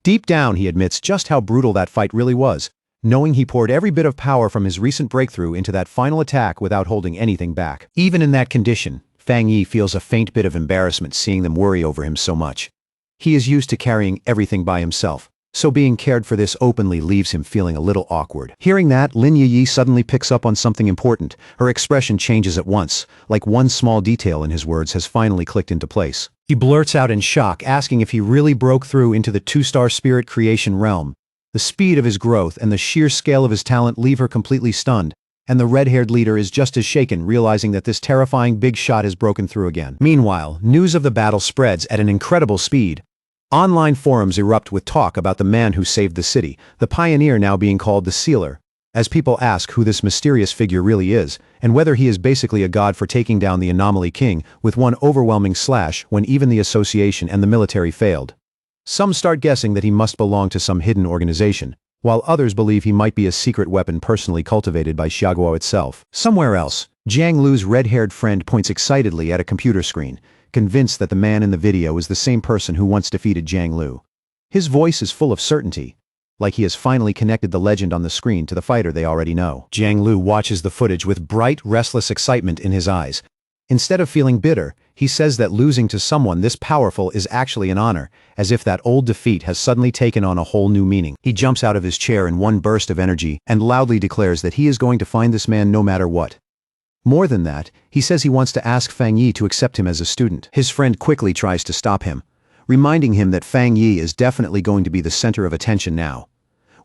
Deep down, he admits just how brutal that fight really was, knowing he poured every bit of power from his recent breakthrough into that final attack without holding anything back. Even in that condition, Fang Yi feels a faint bit of embarrassment seeing them worry over him so much. He is used to carrying everything by himself, so being cared for this openly leaves him feeling a little awkward. Hearing that, Lin Yi suddenly picks up on something important. Her expression changes at once, like one small detail in his words has finally clicked into place. He blurts out in shock, asking if he really broke through into the two-star spirit creation realm. The speed of his growth and the sheer scale of his talent leave her completely stunned, and the red-haired leader is just as shaken, realizing that this terrifying big shot has broken through again. Meanwhile, news of the battle spreads at an incredible speed. Online forums erupt with talk about the man who saved the city, the pioneer now being called the Sealer, as people ask who this mysterious figure really is, and whether he is basically a god for taking down the Anomaly King with one overwhelming slash when even the association and the military failed. Some start guessing that he must belong to some hidden organization, while others believe he might be a secret weapon personally cultivated by Xiaoguo itself. Somewhere else, Jiang Lu's red-haired friend points excitedly at a computer screen, convinced that the man in the video is the same person who once defeated Jiang Lu. His voice is full of certainty, like he has finally connected the legend on the screen to the fighter they already know. Jiang Lu watches the footage with bright, restless excitement in his eyes. Instead of feeling bitter, he says that losing to someone this powerful is actually an honor, as if that old defeat has suddenly taken on a whole new meaning. He jumps out of his chair in one burst of energy and loudly declares that he is going to find this man no matter what. More than that, he says he wants to ask Fang Yi to accept him as a student. His friend quickly tries to stop him, reminding him that Fang Yi is definitely going to be the center of attention now.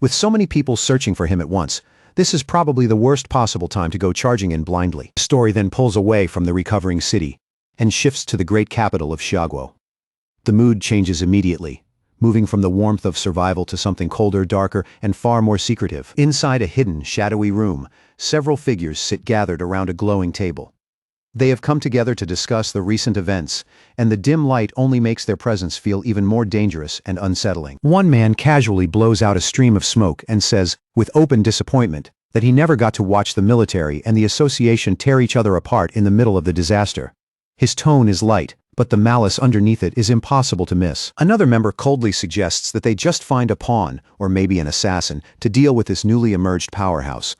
With so many people searching for him at once, this is probably the worst possible time to go charging in blindly. The story then pulls away from the recovering city and shifts to the great capital of Xiaoguo. The mood changes immediately, moving from the warmth of survival to something colder, darker, and far more secretive. Inside a hidden, shadowy room, several figures sit gathered around a glowing table. They have come together to discuss the recent events, and the dim light only makes their presence feel even more dangerous and unsettling. One man casually blows out a stream of smoke and says, with open disappointment, that he never got to watch the military and the association tear each other apart in the middle of the disaster. His tone is light, but the malice underneath it is impossible to miss. Another member coldly suggests that they just find a pawn, or maybe an assassin, to deal with this newly emerged powerhouse.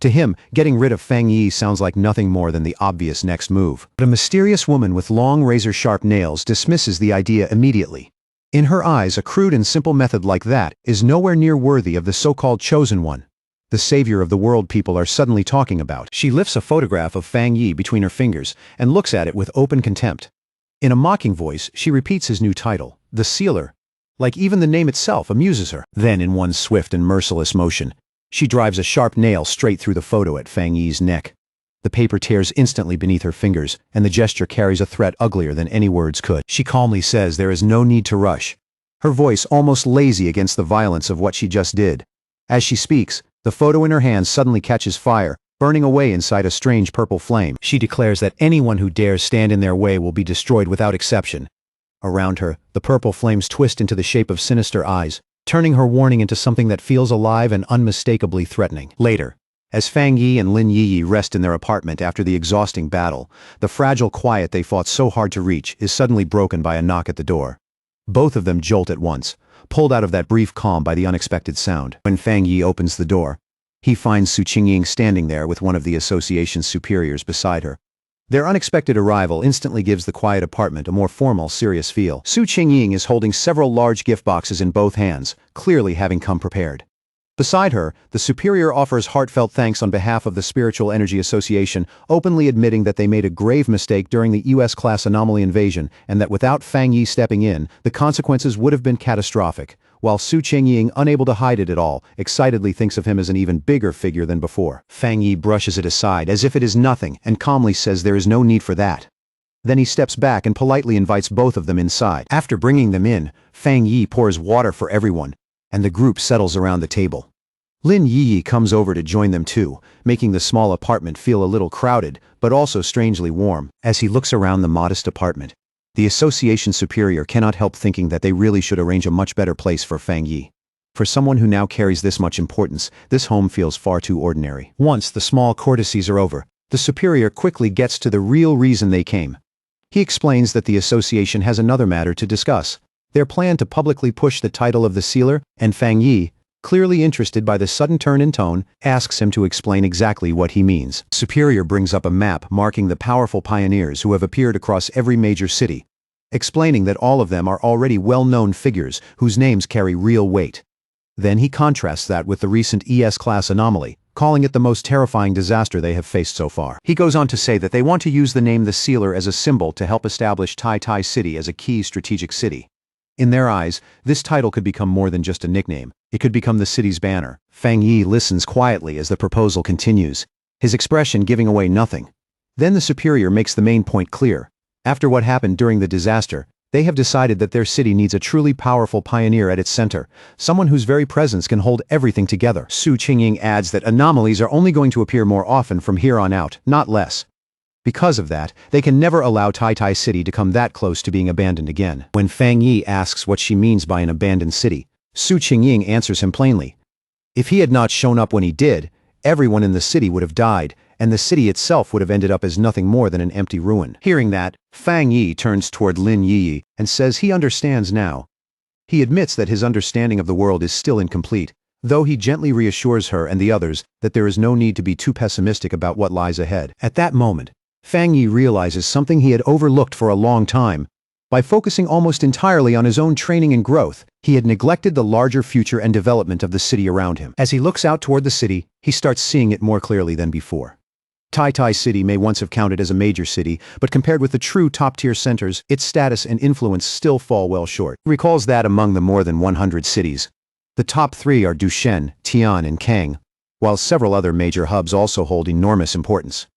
To him, getting rid of Fang Yi sounds like nothing more than the obvious next move. But a mysterious woman with long razor-sharp nails dismisses the idea immediately. In her eyes, a crude and simple method like that is nowhere near worthy of the so-called chosen one, the savior of the world people are suddenly talking about. She lifts a photograph of Fang Yi between her fingers and looks at it with open contempt. In a mocking voice, she repeats his new title, the Sealer, like even the name itself amuses her. Then, in one swift and merciless motion, she drives a sharp nail straight through the photo at Fang Yi's neck. The paper tears instantly beneath her fingers, and the gesture carries a threat uglier than any words could. She calmly says there is no need to rush, her voice almost lazy against the violence of what she just did. As she speaks, the photo in her hand suddenly catches fire, burning away inside a strange purple flame. She declares that anyone who dares stand in their way will be destroyed without exception. Around her, the purple flames twist into the shape of sinister eyes, turning her warning into something that feels alive and unmistakably threatening. Later, As Fang Yi and Lin Yi rest in their apartment after the exhausting battle, the fragile quiet they fought so hard to reach is suddenly broken by a knock at the door. Both of them jolt at once, pulled out of that brief calm by the unexpected sound. When Fang Yi opens the door, he finds Su Qingying standing there with one of the association's superiors beside her. Their unexpected arrival instantly gives the quiet apartment a more formal, serious feel. Su Qingying is holding several large gift boxes in both hands, clearly having come prepared. Beside her, the superior offers heartfelt thanks on behalf of the Spiritual Energy Association, openly admitting that they made a grave mistake during the US-class anomaly invasion and that without Fang Yi stepping in, the consequences would have been catastrophic, while Su Qingying, unable to hide it at all, excitedly thinks of him as an even bigger figure than before. Fang Yi brushes it aside as if it is nothing and calmly says there is no need for that. Then he steps back and politely invites both of them inside. After bringing them in, Fang Yi pours water for everyone, and the group settles around the table. Lin Yi comes over to join them too, making the small apartment feel a little crowded, but also strangely warm. As he looks around the modest apartment, the association superior cannot help thinking that they really should arrange a much better place for Fang Yi. For someone who now carries this much importance, this home feels far too ordinary. Once the small courtesies are over, the superior quickly gets to the real reason they came. He explains that the association has another matter to discuss: their plan to publicly push the title of the sealer, and Fang Yi, clearly interested by the sudden turn in tone, asks him to explain exactly what he means. Superior brings up a map marking the powerful pioneers who have appeared across every major city, explaining that all of them are already well-known figures whose names carry real weight. Then he contrasts that with the recent ES-class anomaly, calling it the most terrifying disaster they have faced so far. He goes on to say that they want to use the name the Sealer as a symbol to help establish Tai Tai City as a key strategic city. In their eyes, this title could become more than just a nickname. It could become the city's banner. Fang Yi listens quietly as the proposal continues, his expression giving away nothing. Then the superior makes the main point clear. After what happened during the disaster, they have decided that their city needs a truly powerful pioneer at its center, someone whose very presence can hold everything together. Su Qingying adds that anomalies are only going to appear more often from here on out, not less. Because of that, they can never allow Tai Tai City to come that close to being abandoned again. When Fang Yi asks what she means by an abandoned city, Su Qingying answers him plainly. If he had not shown up when he did, everyone in the city would have died, and the city itself would have ended up as nothing more than an empty ruin. Hearing that, Fang Yi turns toward Lin Yi and says he understands now. He admits that his understanding of the world is still incomplete, though he gently reassures her and the others that there is no need to be too pessimistic about what lies ahead. At that moment, Fang Yi realizes something he had overlooked for a long time. By focusing almost entirely on his own training and growth, he had neglected the larger future and development of the city around him. As he looks out toward the city, he starts seeing it more clearly than before. Tai Tai City may once have counted as a major city, but compared with the true top-tier centers, its status and influence still fall well short. He recalls that among the more than 100 cities, the top 3 are Dushen, Tian, and Kang, while several other major hubs also hold enormous importance.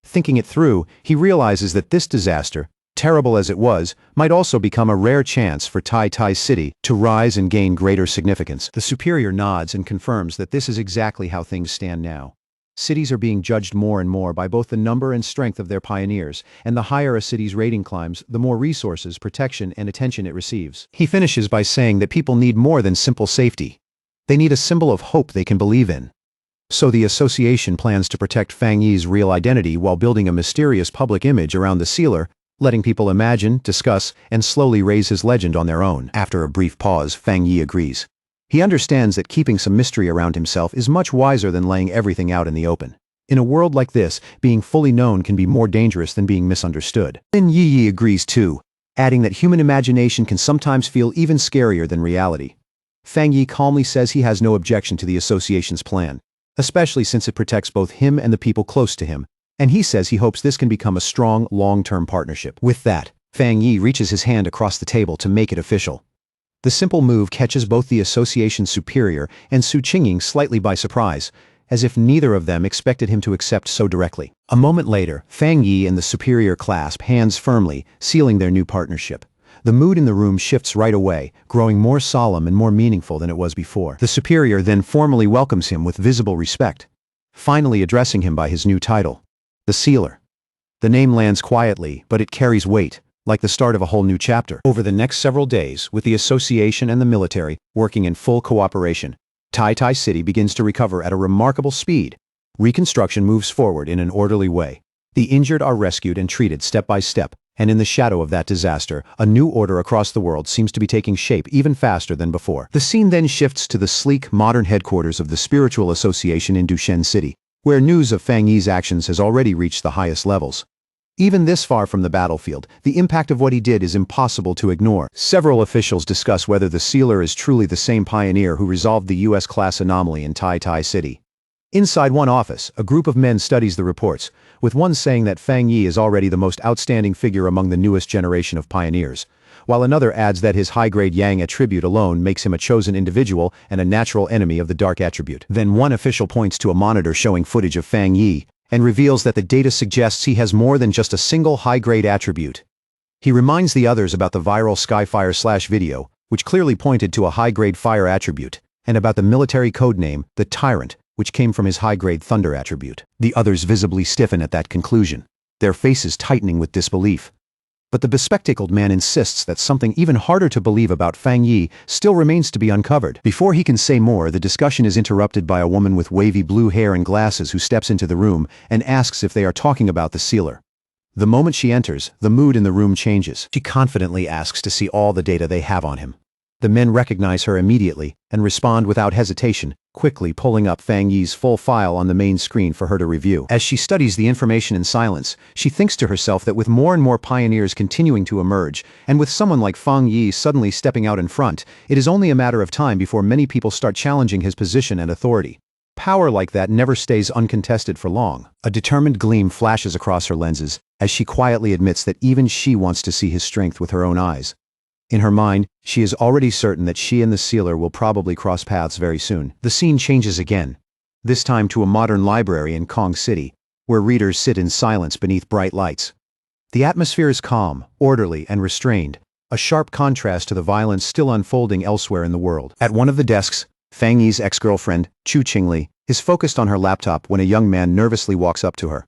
Thinking it through, he realizes that this disaster, terrible as it was, might also become a rare chance for Tai Tai City to rise and gain greater significance. The superior nods and confirms that this is exactly how things stand now. Cities are being judged more and more by both the number and strength of their pioneers, and the higher a city's rating climbs, the more resources, protection, and attention it receives. He finishes by saying that people need more than simple safety. They need a symbol of hope they can believe in. So the association plans to protect Fang Yi's real identity while building a mysterious public image around the sealer, letting people imagine, discuss, and slowly raise his legend on their own. After a brief pause, Fang Yi agrees. He understands that keeping some mystery around himself is much wiser than laying everything out in the open. In a world like this, being fully known can be more dangerous than being misunderstood. Lin Yi agrees too, adding that human imagination can sometimes feel even scarier than reality. Fang Yi calmly says he has no objection to the association's plan, especially since it protects both him and the people close to him, and he says he hopes this can become a strong, long-term partnership. With that, Fang Yi reaches his hand across the table to make it official. The simple move catches both the association's superior and Su Qingying slightly by surprise, as if neither of them expected him to accept so directly. A moment later, Fang Yi and the superior clasp hands firmly, sealing their new partnership. The mood in the room shifts right away, growing more solemn and more meaningful than it was before. The superior then formally welcomes him with visible respect, finally addressing him by his new title, the Sealer. The name lands quietly, but it carries weight, like the start of a whole new chapter. Over the next several days, with the association and the military working in full cooperation, Tai Tai City begins to recover at a remarkable speed. Reconstruction moves forward in an orderly way. The injured are rescued and treated step by step, and in the shadow of that disaster, a new order across the world seems to be taking shape even faster than before. The scene then shifts to the sleek, modern headquarters of the Spiritual Association in Dushen City, where news of Fang Yi's actions has already reached the highest levels. Even this far from the battlefield, the impact of what he did is impossible to ignore. Several officials discuss whether the sealer is truly the same pioneer who resolved the U.S. class anomaly in Tai City. Inside one office, a group of men studies the reports, with one saying that Fang Yi is already the most outstanding figure among the newest generation of pioneers, while another adds that his high-grade Yang attribute alone makes him a chosen individual and a natural enemy of the dark attribute. Then one official points to a monitor showing footage of Fang Yi and reveals that the data suggests he has more than just a single high-grade attribute. He reminds the others about the viral Skyfire/video, which clearly pointed to a high-grade fire attribute, and about the military codename, the Tyrant, which came from his high-grade thunder attribute. The others visibly stiffen at that conclusion, their faces tightening with disbelief. But the bespectacled man insists that something even harder to believe about Fang Yi still remains to be uncovered. Before he can say more, the discussion is interrupted by a woman with wavy blue hair and glasses who steps into the room and asks if they are talking about the sealer. The moment she enters, the mood in the room changes. She confidently asks to see all the data they have on him. The men recognize her immediately and respond without hesitation, quickly pulling up Fang Yi's full file on the main screen for her to review. As she studies the information in silence, she thinks to herself that with more and more pioneers continuing to emerge, and with someone like Fang Yi suddenly stepping out in front, it is only a matter of time before many people start challenging his position and authority. Power like that never stays uncontested for long. A determined gleam flashes across her lenses, as she quietly admits that even she wants to see his strength with her own eyes. In her mind, she is already certain that she and the sealer will probably cross paths very soon. The scene changes again, this time to a modern library in Kong City, where readers sit in silence beneath bright lights. The atmosphere is calm, orderly, and restrained, a sharp contrast to the violence still unfolding elsewhere in the world. At one of the desks, Fang Yi's ex-girlfriend, Chu Qingli, is focused on her laptop when a young man nervously walks up to her.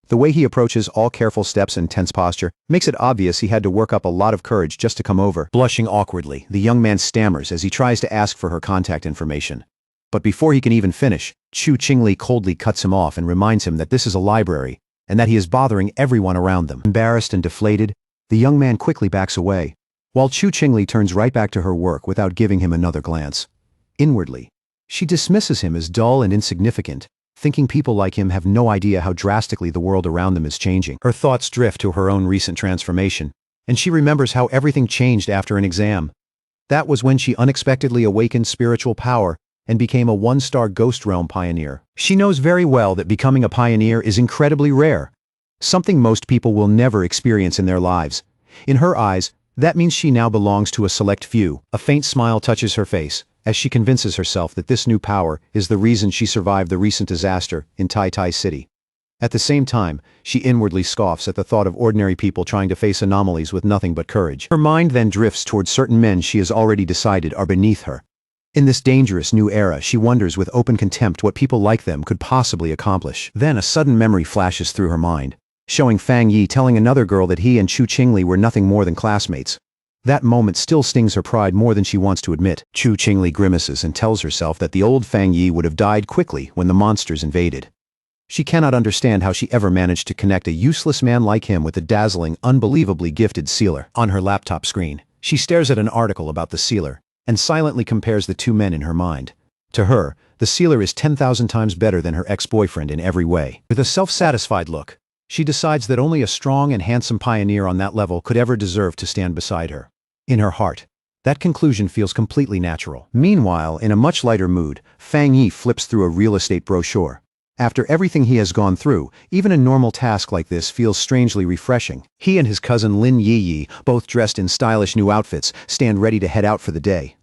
The way he approaches, all careful steps and tense posture, makes it obvious he had to work up a lot of courage just to come over. Blushing awkwardly, the young man stammers as he tries to ask for her contact information. But before he can even finish, Chu Qingli coldly cuts him off and reminds him that this is a library, and that he is bothering everyone around them. Embarrassed and deflated, the young man quickly backs away, while Chu Qingli turns right back to her work without giving him another glance. Inwardly, she dismisses him as dull and insignificant, thinking people like him have no idea how drastically the world around them is changing. Her thoughts drift to her own recent transformation, and she remembers how everything changed after an exam. That was when she unexpectedly awakened spiritual power and became a one-star Ghost Realm pioneer. She knows very well that becoming a pioneer is incredibly rare, something most people will never experience in their lives. In her eyes, that means she now belongs to a select few. A faint smile touches her face, as she convinces herself that this new power is the reason she survived the recent disaster in Tai City. At the same time, she inwardly scoffs at the thought of ordinary people trying to face anomalies with nothing but courage. Her mind then drifts towards certain men she has already decided are beneath her. In this dangerous new era, she wonders with open contempt what people like them could possibly accomplish. Then a sudden memory flashes through her mind, showing Fang Yi telling another girl that he and Chu Qingli were nothing more than classmates. That moment still stings her pride more than she wants to admit. Chu Qingli grimaces and tells herself that the old Fang Yi would have died quickly when the monsters invaded. She cannot understand how she ever managed to connect a useless man like him with a dazzling, unbelievably gifted sealer. On her laptop screen, she stares at an article about the sealer and silently compares the two men in her mind. To her, the sealer is 10,000 times better than her ex-boyfriend in every way. With a self-satisfied look, she decides that only a strong and handsome pioneer on that level could ever deserve to stand beside her. In her heart, that conclusion feels completely natural. Meanwhile, in a much lighter mood, Fang Yi flips through a real estate brochure. After everything he has gone through, even a normal task like this feels strangely refreshing. He and his cousin Lin Yi, both dressed in stylish new outfits, stand ready to head out for the day.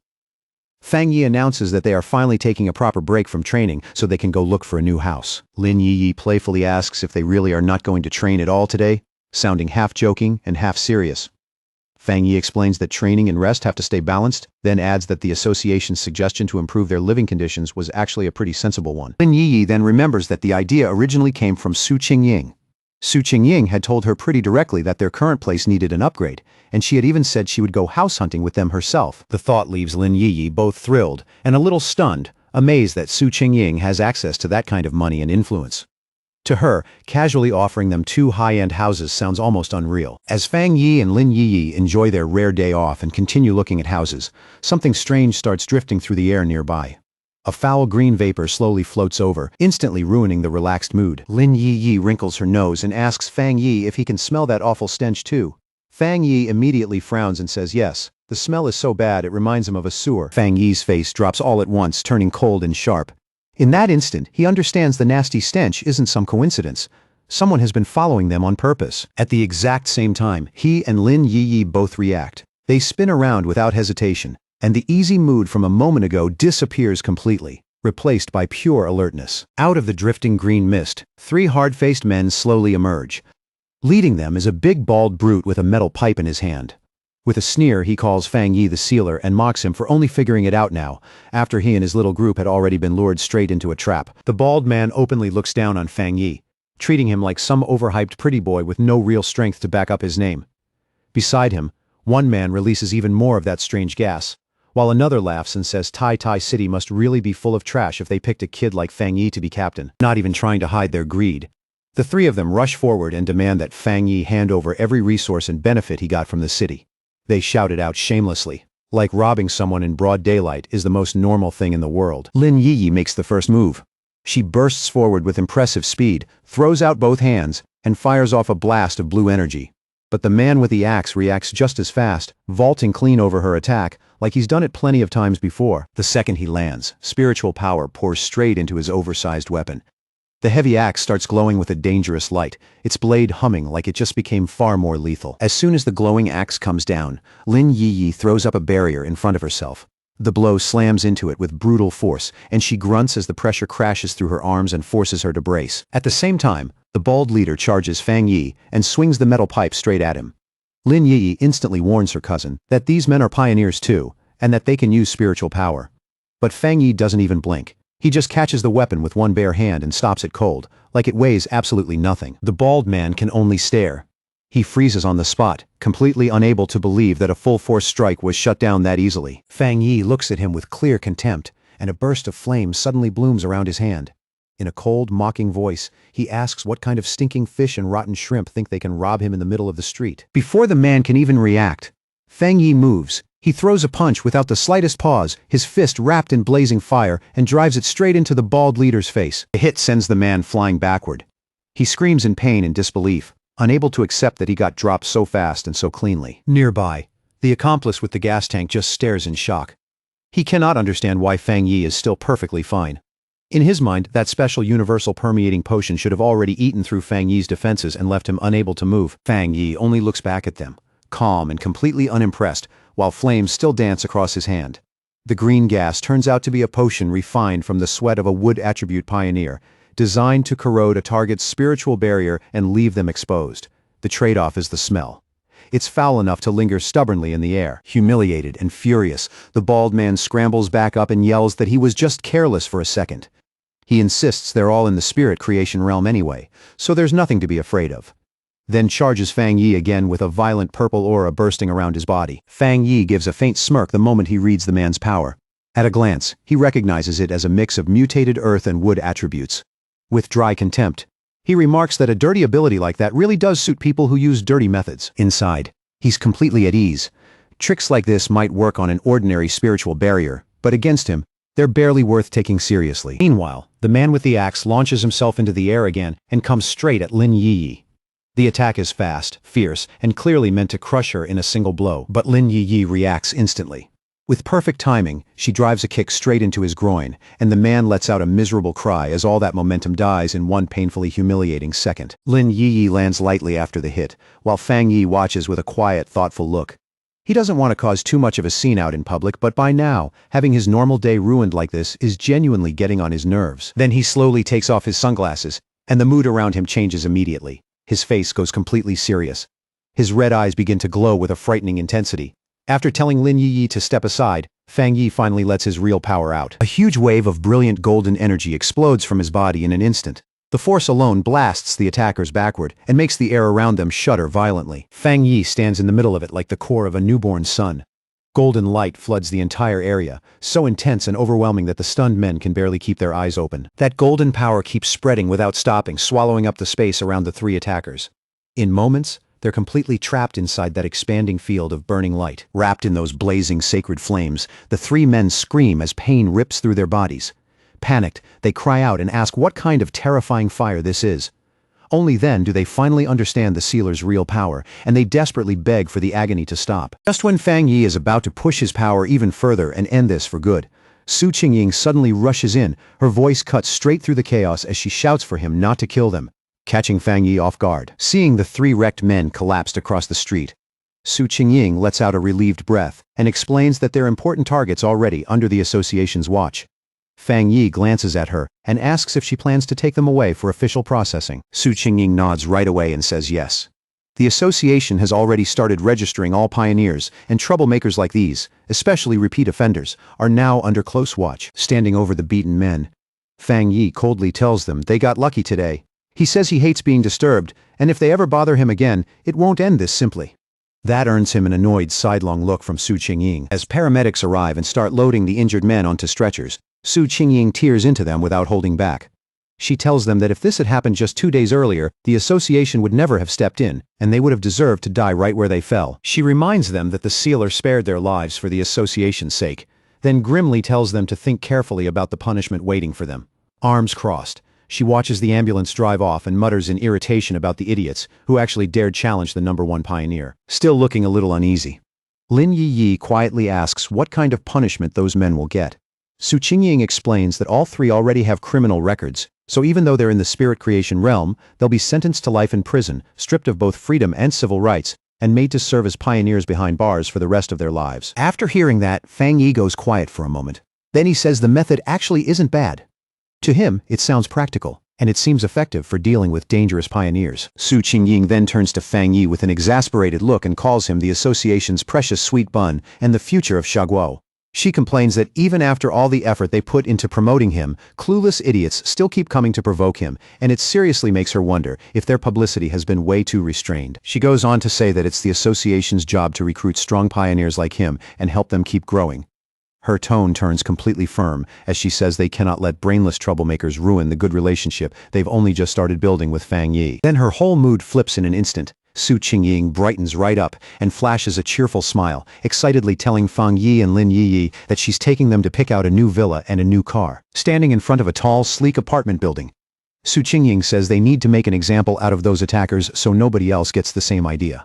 Fang Yi announces that they are finally taking a proper break from training so they can go look for a new house. Lin Yi playfully asks if they really are not going to train at all today, sounding half joking and half serious. Fang Yi explains that training and rest have to stay balanced, then adds that the association's suggestion to improve their living conditions was actually a pretty sensible one. Lin Yi then remembers that the idea originally came from Su Qingying. Su Qingying had told her pretty directly that their current place needed an upgrade, and she had even said she would go house hunting with them herself. The thought leaves Lin Yi both thrilled and a little stunned, amazed that Su Qingying has access to that kind of money and influence. To her, casually offering them 2 high-end houses sounds almost unreal. As Fang Yi and Lin Yiyi enjoy their rare day off and continue looking at houses, something strange starts drifting through the air nearby. A foul green vapor slowly floats over, instantly ruining the relaxed mood. Lin Yiyi wrinkles her nose and asks Fang Yi if he can smell that awful stench too. Fang Yi immediately frowns and says yes. The smell is so bad it reminds him of a sewer. Fang Yi's face drops all at once, turning cold and sharp. In that instant, he understands the nasty stench isn't some coincidence. Someone has been following them on purpose. At the exact same time, he and Lin Yiyi both react. They spin around without hesitation, and the easy mood from a moment ago disappears completely, replaced by pure alertness. Out of the drifting green mist, 3 hard-faced men slowly emerge. Leading them is a big bald brute with a metal pipe in his hand. With a sneer, he calls Fang Yi the sealer and mocks him for only figuring it out now, after he and his little group had already been lured straight into a trap. The bald man openly looks down on Fang Yi, treating him like some overhyped pretty boy with no real strength to back up his name. Beside him, one man releases even more of that strange gas, while another laughs and says Tai Tai City must really be full of trash if they picked a kid like Fang Yi to be captain, not even trying to hide their greed. The 3 of them rush forward and demand that Fang Yi hand over every resource and benefit he got from the city. They shout it out shamelessly, like robbing someone in broad daylight is the most normal thing in the world. Lin Yiyi makes the first move. She bursts forward with impressive speed, throws out both hands, and fires off a blast of blue energy. But the man with the axe reacts just as fast, vaulting clean over her attack, like he's done it plenty of times before. The second he lands, spiritual power pours straight into his oversized weapon. The heavy axe starts glowing with a dangerous light, its blade humming like it just became far more lethal. As soon as the glowing axe comes down, Lin Yiyi throws up a barrier in front of herself. The blow slams into it with brutal force, and she grunts as the pressure crashes through her arms and forces her to brace. At the same time, the bald leader charges Fang Yi and swings the metal pipe straight at him. Lin Yiyi instantly warns her cousin that these men are pioneers too, and that they can use spiritual power. But Fang Yi doesn't even blink. He just catches the weapon with one bare hand and stops it cold, like it weighs absolutely nothing. The bald man can only stare. He freezes on the spot, completely unable to believe that a full-force strike was shut down that easily. Fang Yi looks at him with clear contempt, and a burst of flame suddenly blooms around his hand. In a cold, mocking voice, he asks what kind of stinking fish and rotten shrimp think they can rob him in the middle of the street. Before the man can even react, Fang Yi moves. He throws a punch without the slightest pause, his fist wrapped in blazing fire, and drives it straight into the bald leader's face. The hit sends the man flying backward. He screams in pain and disbelief, unable to accept that he got dropped so fast and so cleanly. Nearby, the accomplice with the gas tank just stares in shock. He cannot understand why Fang Yi is still perfectly fine. In his mind, that special universal permeating potion should have already eaten through Fang Yi's defenses and left him unable to move. Fang Yi only looks back at them, calm and completely unimpressed, while flames still dance across his hand. The green gas turns out to be a potion refined from the sweat of a wood attribute pioneer, designed to corrode a target's spiritual barrier and leave them exposed. The trade-off is the smell. It's foul enough to linger stubbornly in the air. Humiliated and furious, the bald man scrambles back up and yells that he was just careless for a second. He insists they're all in the spirit creation realm anyway, so there's nothing to be afraid of. Then charges Fang Yi again with a violent purple aura bursting around his body. Fang Yi gives a faint smirk the moment he reads the man's power. At a glance, he recognizes it as a mix of mutated earth and wood attributes. With dry contempt, he remarks that a dirty ability like that really does suit people who use dirty methods. Inside, he's completely at ease. Tricks like this might work on an ordinary spiritual barrier, but against him, they're barely worth taking seriously. Meanwhile, the man with the axe launches himself into the air again and comes straight at Lin Yiyi. The attack is fast, fierce, and clearly meant to crush her in a single blow, but Lin Yiyi reacts instantly. With perfect timing, she drives a kick straight into his groin, and the man lets out a miserable cry as all that momentum dies in one painfully humiliating second. Lin Yiyi lands lightly after the hit, while Fang Yi watches with a quiet, thoughtful look. He doesn't want to cause too much of a scene out in public, but by now, having his normal day ruined like this is genuinely getting on his nerves. Then he slowly takes off his sunglasses, and the mood around him changes immediately. His face goes completely serious. His red eyes begin to glow with a frightening intensity. After telling Lin Yiyi to step aside, Fang Yi finally lets his real power out. A huge wave of brilliant golden energy explodes from his body in an instant. The force alone blasts the attackers backward and makes the air around them shudder violently. Fang Yi stands in the middle of it like the core of a newborn sun. Golden light floods the entire area, so intense and overwhelming that the stunned men can barely keep their eyes open. That golden power keeps spreading without stopping, swallowing up the space around the three attackers. In moments, they're completely trapped inside that expanding field of burning light. Wrapped in those blazing sacred flames, the three men scream as pain rips through their bodies. Panicked, they cry out and ask what kind of terrifying fire this is. Only then do they finally understand the sealer's real power, and they desperately beg for the agony to stop. Just when Fang Yi is about to push his power even further and end this for good, Su Qingying suddenly rushes in, her voice cuts straight through the chaos as she shouts for him not to kill them, catching Fang Yi off guard. Seeing the three wrecked men collapsed across the street, Su Qingying lets out a relieved breath and explains that they're important targets already under the association's watch. Fang Yi glances at her and asks if she plans to take them away for official processing. Su Qingying nods right away and says yes. The association has already started registering all pioneers, and troublemakers like these, especially repeat offenders, are now under close watch. Standing over the beaten men, Fang Yi coldly tells them they got lucky today. He says he hates being disturbed, and if they ever bother him again, it won't end this simply. That earns him an annoyed sidelong look from Su Qingying. As paramedics arrive and start loading the injured men onto stretchers, Su Qingying tears into them without holding back. She tells them that if this had happened just 2 days earlier, the association would never have stepped in, and they would have deserved to die right where they fell. She reminds them that the sealer spared their lives for the association's sake, then grimly tells them to think carefully about the punishment waiting for them. Arms crossed, she watches the ambulance drive off and mutters in irritation about the idiots who actually dared challenge the #1 pioneer. Still looking a little uneasy, Lin Yi quietly asks what kind of punishment those men will get. Su Qingying explains that all three already have criminal records, so even though they're in the spirit creation realm, they'll be sentenced to life in prison, stripped of both freedom and civil rights, and made to serve as pioneers behind bars for the rest of their lives. After hearing that, Fang Yi goes quiet for a moment. Then he says the method actually isn't bad. To him, it sounds practical, and it seems effective for dealing with dangerous pioneers. Su Qingying then turns to Fang Yi with an exasperated look and calls him the association's precious sweet bun and the future of Shaguo. She complains that even after all the effort they put into promoting him, clueless idiots still keep coming to provoke him, and it seriously makes her wonder if their publicity has been way too restrained. She goes on to say that it's the association's job to recruit strong pioneers like him and help them keep growing. Her tone turns completely firm as she says they cannot let brainless troublemakers ruin the good relationship they've only just started building with Fang Yi. Then her whole mood flips in an instant. Su Qingying brightens right up and flashes a cheerful smile, excitedly telling Fang Yi and Lin Yi that she's taking them to pick out a new villa and a new car. Standing in front of a tall, sleek apartment building, Su Qingying says they need to make an example out of those attackers so nobody else gets the same idea.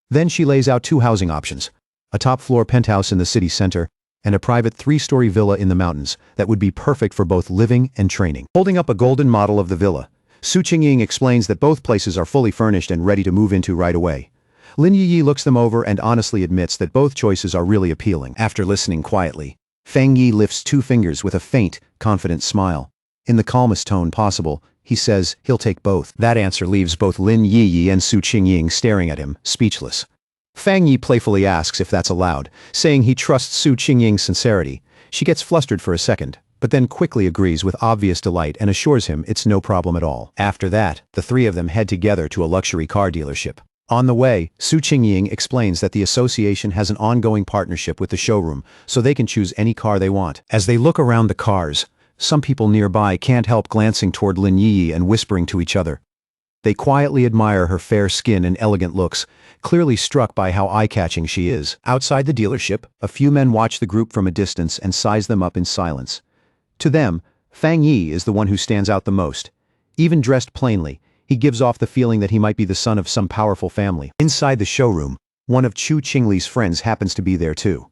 Then she lays out 2 housing options, a top-floor penthouse in the city center, and a private 3-story villa in the mountains that would be perfect for both living and training. Holding up a golden model of the villa, Su Qingying explains that both places are fully furnished and ready to move into right away. Lin Yi looks them over and honestly admits that both choices are really appealing. After listening quietly, Fang Yi lifts 2 fingers with a faint, confident smile. In the calmest tone possible, he says he'll take both. That answer leaves both Lin Yi and Su Qingying staring at him, speechless. Fang Yi playfully asks if that's allowed, saying he trusts Su Qingying's sincerity. She gets flustered for a second, but then quickly agrees with obvious delight and assures him it's no problem at all. After that, the 3 of them head together to a luxury car dealership. On the way, Su Qingying explains that the association has an ongoing partnership with the showroom, so they can choose any car they want. As they look around the cars, some people nearby can't help glancing toward Lin Yi and whispering to each other. They quietly admire her fair skin and elegant looks, clearly struck by how eye-catching she is. Outside the dealership, a few men watch the group from a distance and size them up in silence. To them, Fang Yi is the one who stands out the most. Even dressed plainly, he gives off the feeling that he might be the son of some powerful family. Inside the showroom, one of Chu Qingli's friends happens to be there too.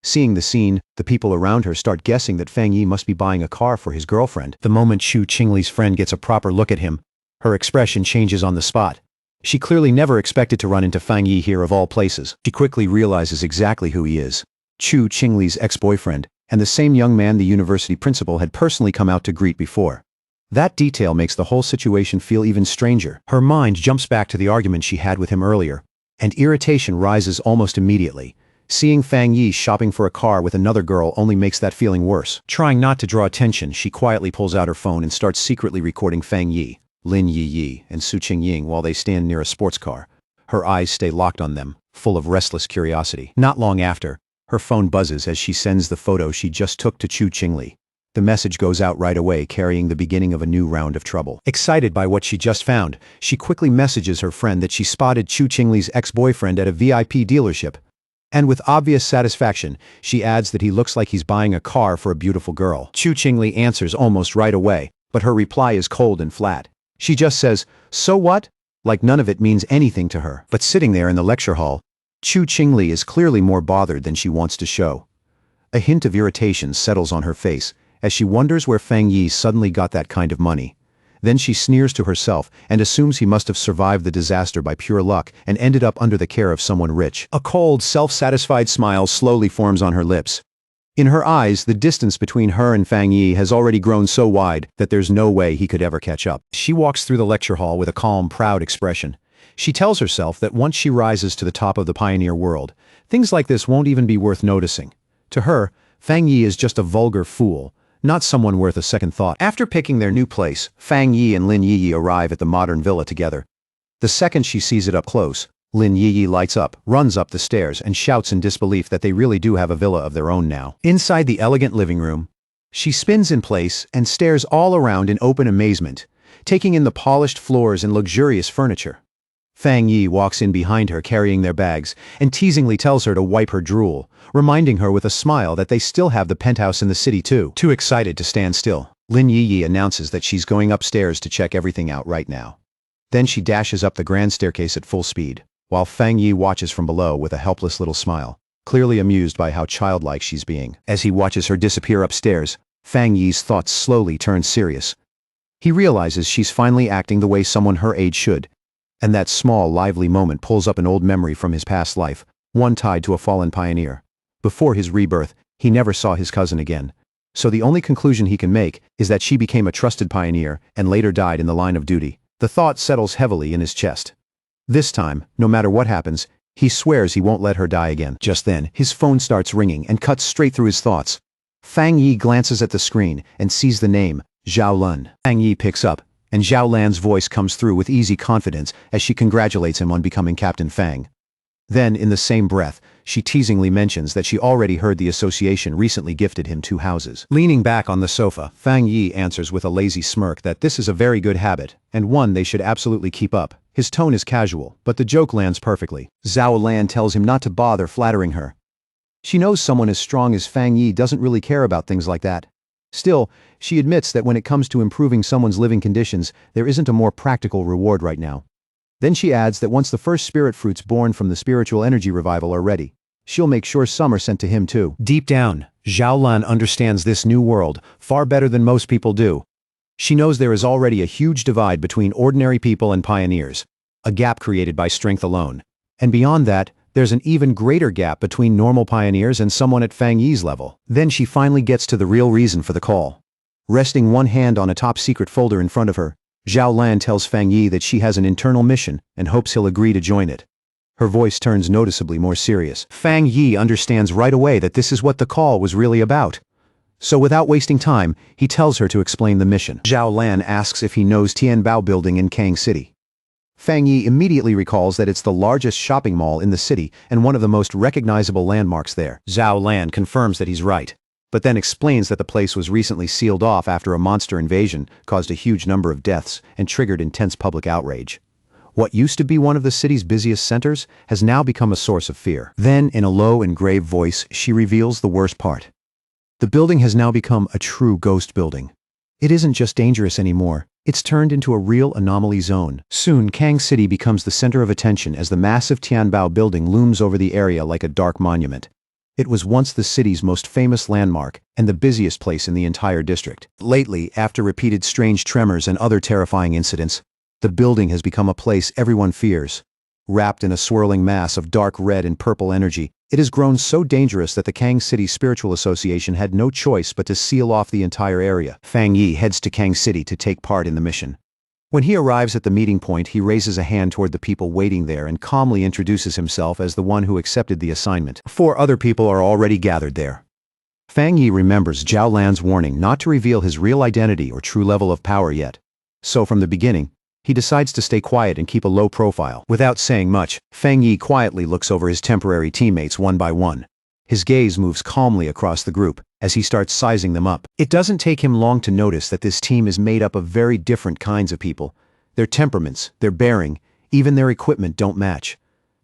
Seeing the scene, the people around her start guessing that Fang Yi must be buying a car for his girlfriend. The moment Chu Qingli's friend gets a proper look at him, her expression changes on the spot. She clearly never expected to run into Fang Yi here of all places. She quickly realizes exactly who he is. Chu Qingli's ex-boyfriend, and the same young man the university principal had personally come out to greet before. That detail makes the whole situation feel even stranger. Her mind jumps back to the argument she had with him earlier, and irritation rises almost immediately. Seeing Fang Yi shopping for a car with another girl only makes that feeling worse. Trying not to draw attention, she quietly pulls out her phone and starts secretly recording Fang Yi, Lin Yi, and Su Qingying while they stand near a sports car. Her eyes stay locked on them, full of restless curiosity. Not long after, Her phone buzzes as she sends the photo she just took to Chu Qingli. The message goes out right away, carrying the beginning of a new round of trouble. Excited by what she just found, she quickly messages her friend that she spotted Chu Qingli's ex-boyfriend at a VIP dealership. And with obvious satisfaction, she adds that he looks like he's buying a car for a beautiful girl. Chu Qingli answers almost right away, but her reply is cold and flat. She just says, "So what?" like none of it means anything to her. But sitting there in the lecture hall, Chu Qingli is clearly more bothered than she wants to show. A hint of irritation settles on her face, as she wonders where Fang Yi suddenly got that kind of money. Then she sneers to herself and assumes he must have survived the disaster by pure luck and ended up under the care of someone rich. A cold, self-satisfied smile slowly forms on her lips. In her eyes, the distance between her and Fang Yi has already grown so wide that there's no way he could ever catch up. She walks through the lecture hall with a calm, proud expression. She tells herself that once she rises to the top of the pioneer world, things like this won't even be worth noticing. To her, Fang Yi is just a vulgar fool, not someone worth a second thought. After picking their new place, Fang Yi and Lin Yiyi arrive at the modern villa together. The second she sees it up close, Lin Yiyi lights up, runs up the stairs, and shouts in disbelief that they really do have a villa of their own now. Inside the elegant living room, she spins in place and stares all around in open amazement, taking in the polished floors and luxurious furniture. Fang Yi walks in behind her carrying their bags and teasingly tells her to wipe her drool, reminding her with a smile that they still have the penthouse in the city too. Too excited to stand still, Lin Yiyi announces that she's going upstairs to check everything out right now. Then she dashes up the grand staircase at full speed, while Fang Yi watches from below with a helpless little smile, clearly amused by how childlike she's being. As he watches her disappear upstairs, Fang Yi's thoughts slowly turn serious. He realizes she's finally acting the way someone her age should, and that small, lively moment pulls up an old memory from his past life, one tied to a fallen pioneer. Before his rebirth, he never saw his cousin again. So the only conclusion he can make is that she became a trusted pioneer and later died in the line of duty. The thought settles heavily in his chest. This time, no matter what happens, he swears he won't let her die again. Just then, his phone starts ringing and cuts straight through his thoughts. Fang Yi glances at the screen and sees the name, Zhao Lun. Fang Yi picks up, and Zhao Lan's voice comes through with easy confidence as she congratulates him on becoming Captain Fang. Then, in the same breath, she teasingly mentions that she already heard the association recently gifted him 2 houses. Leaning back on the sofa, Fang Yi answers with a lazy smirk that this is a very good habit, and one they should absolutely keep up. His tone is casual, but the joke lands perfectly. Zhao Lan tells him not to bother flattering her. She knows someone as strong as Fang Yi doesn't really care about things like that. Still, she admits that when it comes to improving someone's living conditions, there isn't a more practical reward right now. Then she adds that once the first spirit fruits born from the spiritual energy revival are ready, she'll make sure some are sent to him too. Deep down, Zhao Lan understands this new world far better than most people do. She knows there is already a huge divide between ordinary people and pioneers, a gap created by strength alone. And beyond that, there's an even greater gap between normal pioneers and someone at Fang Yi's level. Then she finally gets to the real reason for the call. Resting one hand on a top-secret folder in front of her, Zhao Lan tells Fang Yi that she has an internal mission and hopes he'll agree to join it. Her voice turns noticeably more serious. Fang Yi understands right away that this is what the call was really about. So without wasting time, he tells her to explain the mission. Zhao Lan asks if he knows Tianbao Building in Kang City. Fang Yi immediately recalls that it's the largest shopping mall in the city and one of the most recognizable landmarks there. Zhao Lan confirms that he's right, but then explains that the place was recently sealed off after a monster invasion caused a huge number of deaths and triggered intense public outrage. What used to be one of the city's busiest centers has now become a source of fear. Then, in a low and grave voice, she reveals the worst part. The building has now become a true ghost building. It isn't just dangerous anymore. It's turned into a real anomaly zone. Soon, Kang City becomes the center of attention as the massive Tianbao building looms over the area like a dark monument. It was once the city's most famous landmark and the busiest place in the entire district. Lately, after repeated strange tremors and other terrifying incidents, the building has become a place everyone fears. Wrapped in a swirling mass of dark red and purple energy, it has grown so dangerous that the Kang City Spiritual Association had no choice but to seal off the entire area. Fang Yi heads to Kang City to take part in the mission. When he arrives at the meeting point, he raises a hand toward the people waiting there and calmly introduces himself as the one who accepted the assignment. 4 other people are already gathered there. Fang Yi remembers Zhao Lan's warning not to reveal his real identity or true level of power yet. So from the beginning, he decides to stay quiet and keep a low profile. Without saying much, Fang Yi quietly looks over his temporary teammates one by one. His gaze moves calmly across the group as he starts sizing them up. It doesn't take him long to notice that this team is made up of very different kinds of people. Their temperaments, their bearing, even their equipment don't match.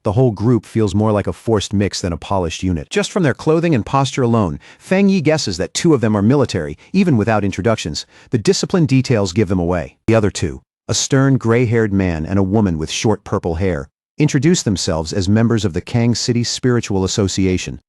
The whole group feels more like a forced mix than a polished unit. Just from their clothing and posture alone, Fang Yi guesses that two of them are military, even without introductions. The disciplined details give them away. The other two, a stern gray-haired man and a woman with short purple hair, introduce themselves as members of the Kang City Spiritual Association.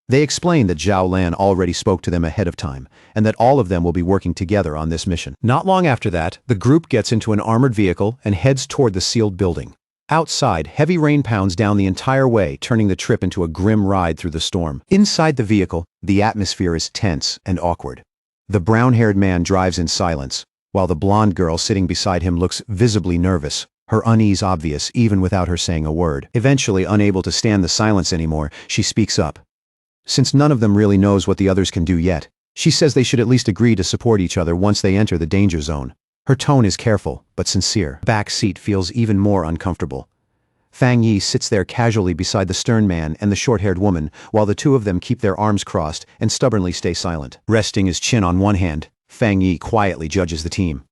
They explain that Zhao Lan already spoke to them ahead of time, and that all of them will be working together on this mission. Not long after that, the group gets into an armored vehicle and heads toward the sealed building. Outside, heavy rain pounds down the entire way, turning the trip into a grim ride through the storm. Inside the vehicle, the atmosphere is tense and awkward. The brown-haired man drives in silence, while the blonde girl sitting beside him looks visibly nervous, her unease obvious even without her saying a word. Eventually, unable to stand the silence anymore, she speaks up. Since none of them really knows what the others can do yet, she says they should at least agree to support each other once they enter the danger zone. Her tone is careful, but sincere. The back seat feels even more uncomfortable. Fang Yi sits there casually beside the stern man and the short-haired woman, while the two of them keep their arms crossed and stubbornly stay silent. Resting his chin on one hand, Fang Yi quietly judges the team.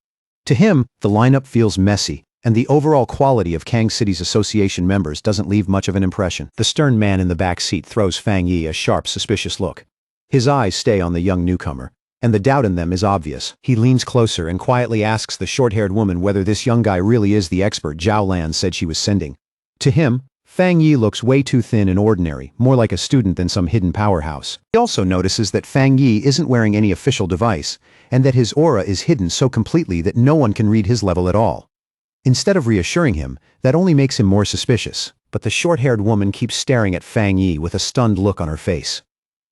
To him, the lineup feels messy, and the overall quality of Kang City's association members doesn't leave much of an impression. The stern man in the back seat throws Fang Yi a sharp, suspicious look. His eyes stay on the young newcomer, and the doubt in them is obvious. He leans closer and quietly asks the short-haired woman whether this young guy really is the expert Zhao Lan said she was sending. To him, Fang Yi looks way too thin and ordinary, more like a student than some hidden powerhouse. He also notices that Fang Yi isn't wearing any official device, and that his aura is hidden so completely that no one can read his level at all. Instead of reassuring him, that only makes him more suspicious, but the short-haired woman keeps staring at Fang Yi with a stunned look on her face.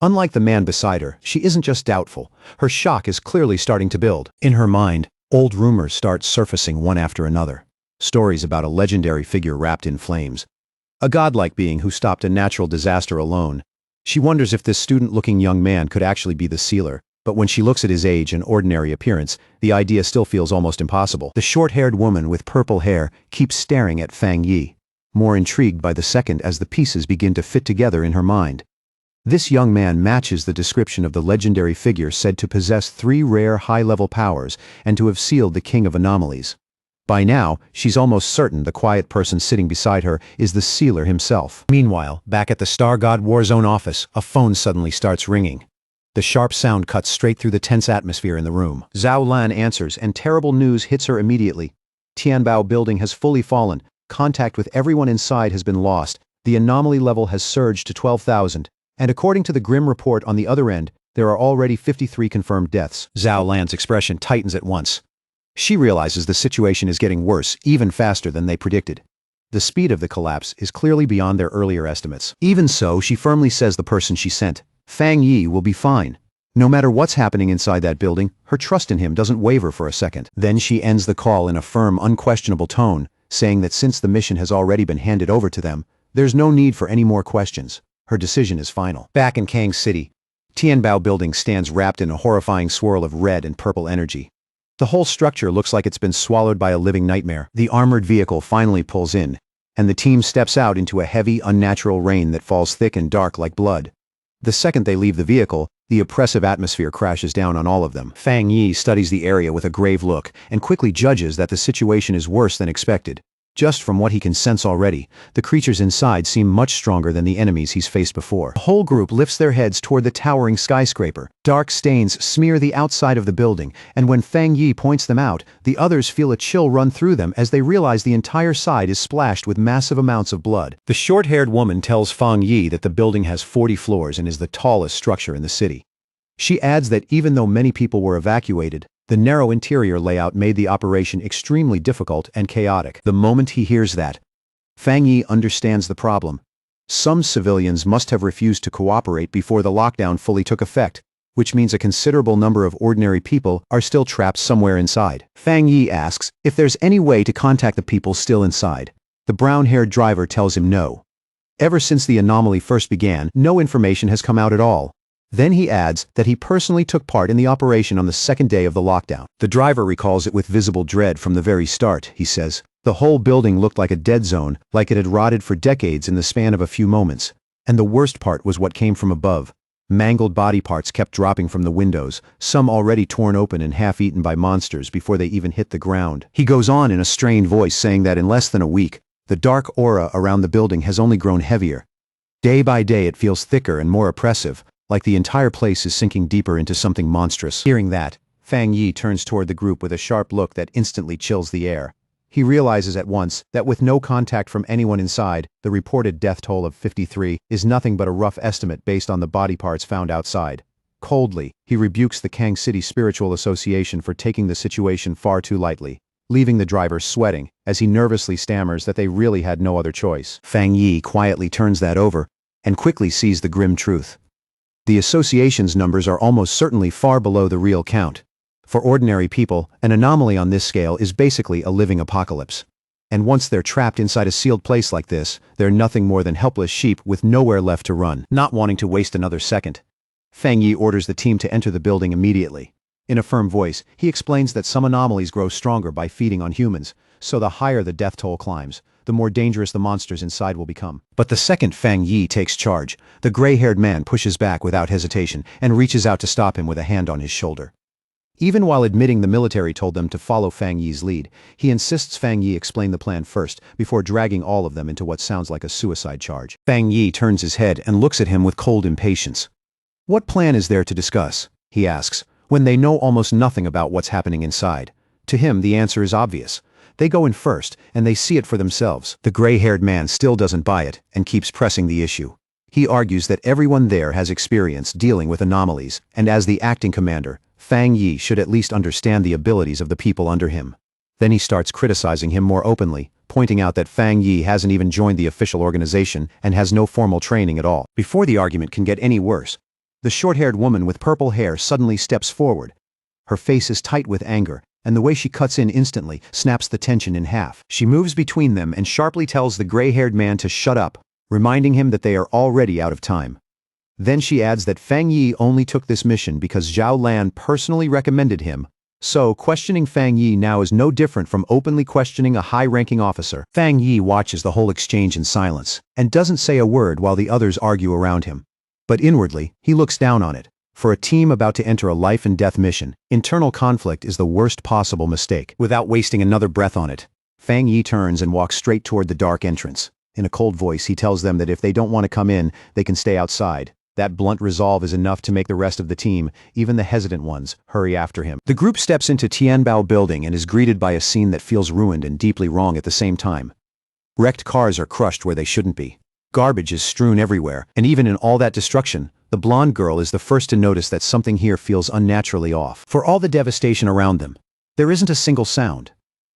Unlike the man beside her, she isn't just doubtful. Her shock is clearly starting to build. In her mind, old rumors start surfacing one after another. Stories about a legendary figure wrapped in flames. A godlike being who stopped a natural disaster alone. She wonders if this student-looking young man could actually be the sealer, but when she looks at his age and ordinary appearance, the idea still feels almost impossible. The short-haired woman with purple hair keeps staring at Fang Yi, more intrigued by the second as the pieces begin to fit together in her mind. This young man matches the description of the legendary figure said to possess 3 rare high-level powers and to have sealed the King of Anomalies. By now, she's almost certain the quiet person sitting beside her is the sealer himself. Meanwhile, back at the Star God Warzone office, a phone suddenly starts ringing. The sharp sound cuts straight through the tense atmosphere in the room. Zhao Lan answers, and terrible news hits her immediately. Tianbao building has fully fallen. Contact with everyone inside has been lost. The anomaly level has surged to 12,000. And according to the grim report on the other end, there are already 53 confirmed deaths. Zhao Lan's expression tightens at once. She realizes the situation is getting worse, even faster than they predicted. The speed of the collapse is clearly beyond their earlier estimates. Even so, she firmly says the person she sent, Fang Yi, will be fine. No matter what's happening inside that building, her trust in him doesn't waver for a second. Then she ends the call in a firm, unquestionable tone, saying that since the mission has already been handed over to them, there's no need for any more questions. Her decision is final. Back in Kang City, Tianbao building stands wrapped in a horrifying swirl of red and purple energy. The whole structure looks like it's been swallowed by a living nightmare. The armored vehicle finally pulls in, and the team steps out into a heavy, unnatural rain that falls thick and dark like blood. The second they leave the vehicle, the oppressive atmosphere crashes down on all of them. Fang Yi studies the area with a grave look and quickly judges that the situation is worse than expected. Just from what he can sense already, the creatures inside seem much stronger than the enemies he's faced before. The whole group lifts their heads toward the towering skyscraper. Dark stains smear the outside of the building, and when Fang Yi points them out, the others feel a chill run through them as they realize the entire side is splashed with massive amounts of blood. The short-haired woman tells Fang Yi that the building has 40 floors and is the tallest structure in the city. She adds that even though many people were evacuated, the narrow interior layout made the operation extremely difficult and chaotic. The moment he hears that, Fang Yi understands the problem. Some civilians must have refused to cooperate before the lockdown fully took effect, which means a considerable number of ordinary people are still trapped somewhere inside. Fang Yi asks if there's any way to contact the people still inside. The brown-haired driver tells him no. Ever since the anomaly first began, no information has come out at all. Then he adds that he personally took part in the operation on the second day of the lockdown. The driver recalls it with visible dread from the very start, he says. The whole building looked like a dead zone, like it had rotted for decades in the span of a few moments. And the worst part was what came from above. Mangled body parts kept dropping from the windows, some already torn open and half-eaten by monsters before they even hit the ground. He goes on in a strained voice saying that in less than a week, the dark aura around the building has only grown heavier. Day by day it feels thicker and more oppressive, like the entire place is sinking deeper into something monstrous. Hearing that, Fang Yi turns toward the group with a sharp look that instantly chills the air. He realizes at once that with no contact from anyone inside, the reported death toll of 53 is nothing but a rough estimate based on the body parts found outside. Coldly, he rebukes the Kang City Spiritual Association for taking the situation far too lightly, leaving the driver sweating as he nervously stammers that they really had no other choice. Fang Yi quietly turns that over and quickly sees the grim truth. The association's numbers are almost certainly far below the real count. For ordinary people, an anomaly on this scale is basically a living apocalypse. And once they're trapped inside a sealed place like this, they're nothing more than helpless sheep with nowhere left to run. Not wanting to waste another second, Fang Yi orders the team to enter the building immediately. In a firm voice, he explains that some anomalies grow stronger by feeding on humans, so the higher the death toll climbs, the more dangerous the monsters inside will become. But the second Fang Yi takes charge, the gray-haired man pushes back without hesitation and reaches out to stop him with a hand on his shoulder. Even while admitting the military told them to follow Fang Yi's lead, he insists Fang Yi explain the plan first before dragging all of them into what sounds like a suicide charge. Fang Yi turns his head and looks at him with cold impatience. "What plan is there to discuss?" he asks, when they know almost nothing about what's happening inside. To him, the answer is obvious. They go in first, and they see it for themselves. The gray-haired man still doesn't buy it and keeps pressing the issue. He argues that everyone there has experience dealing with anomalies, and as the acting commander, Fang Yi should at least understand the abilities of the people under him. Then he starts criticizing him more openly, pointing out that Fang Yi hasn't even joined the official organization and has no formal training at all. Before the argument can get any worse, the short-haired woman with purple hair suddenly steps forward. Her face is tight with anger, and the way she cuts in instantly snaps the tension in half. She moves between them and sharply tells the gray-haired man to shut up, reminding him that they are already out of time. Then she adds that Fang Yi only took this mission because Zhao Lan personally recommended him, so questioning Fang Yi now is no different from openly questioning a high-ranking officer. Fang Yi watches the whole exchange in silence, and doesn't say a word while the others argue around him. But inwardly, he looks down on it. For a team about to enter a life-and-death mission, internal conflict is the worst possible mistake. Without wasting another breath on it, Fang Yi turns and walks straight toward the dark entrance. In a cold voice, he tells them that if they don't want to come in, they can stay outside. That blunt resolve is enough to make the rest of the team, even the hesitant ones, hurry after him. The group steps into Tianbao Building and is greeted by a scene that feels ruined and deeply wrong at the same time. Wrecked cars are crushed where they shouldn't be. Garbage is strewn everywhere, and even in all that destruction, the blonde girl is the first to notice that something here feels unnaturally off. For all the devastation around them, there isn't a single sound.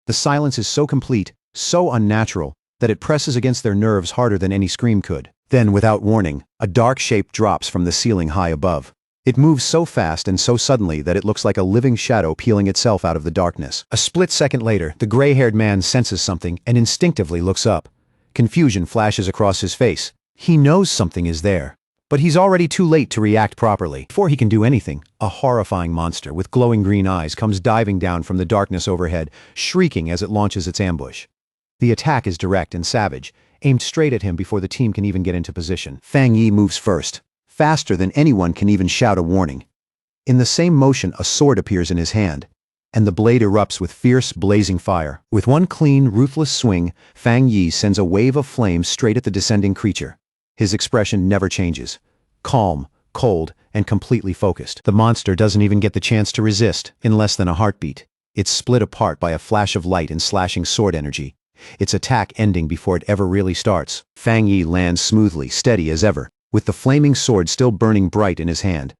The silence is so complete, so unnatural, that it presses against their nerves harder than any scream could. Then, without warning, a dark shape drops from the ceiling high above. It moves so fast and so suddenly that it looks like a living shadow peeling itself out of the darkness. A split second later, the gray-haired man senses something and instinctively looks up. Confusion flashes across his face. He knows something is there, but he's already too late to react properly. Before he can do anything, a horrifying monster with glowing green eyes comes diving down from the darkness overhead, shrieking as it launches its ambush. The attack is direct and savage, aimed straight at him before the team can even get into position. Fang Yi moves first, faster than anyone can even shout a warning. In the same motion, a sword appears in his hand, and the blade erupts with fierce, blazing fire. With one clean, ruthless swing, Fang Yi sends a wave of flame straight at the descending creature. His expression never changes. Calm, cold, and completely focused. The monster doesn't even get the chance to resist. In less than a heartbeat, it's split apart by a flash of light and slashing sword energy, its attack ending before it ever really starts. Fang Yi lands smoothly, steady as ever, with the flaming sword still burning bright in his hand.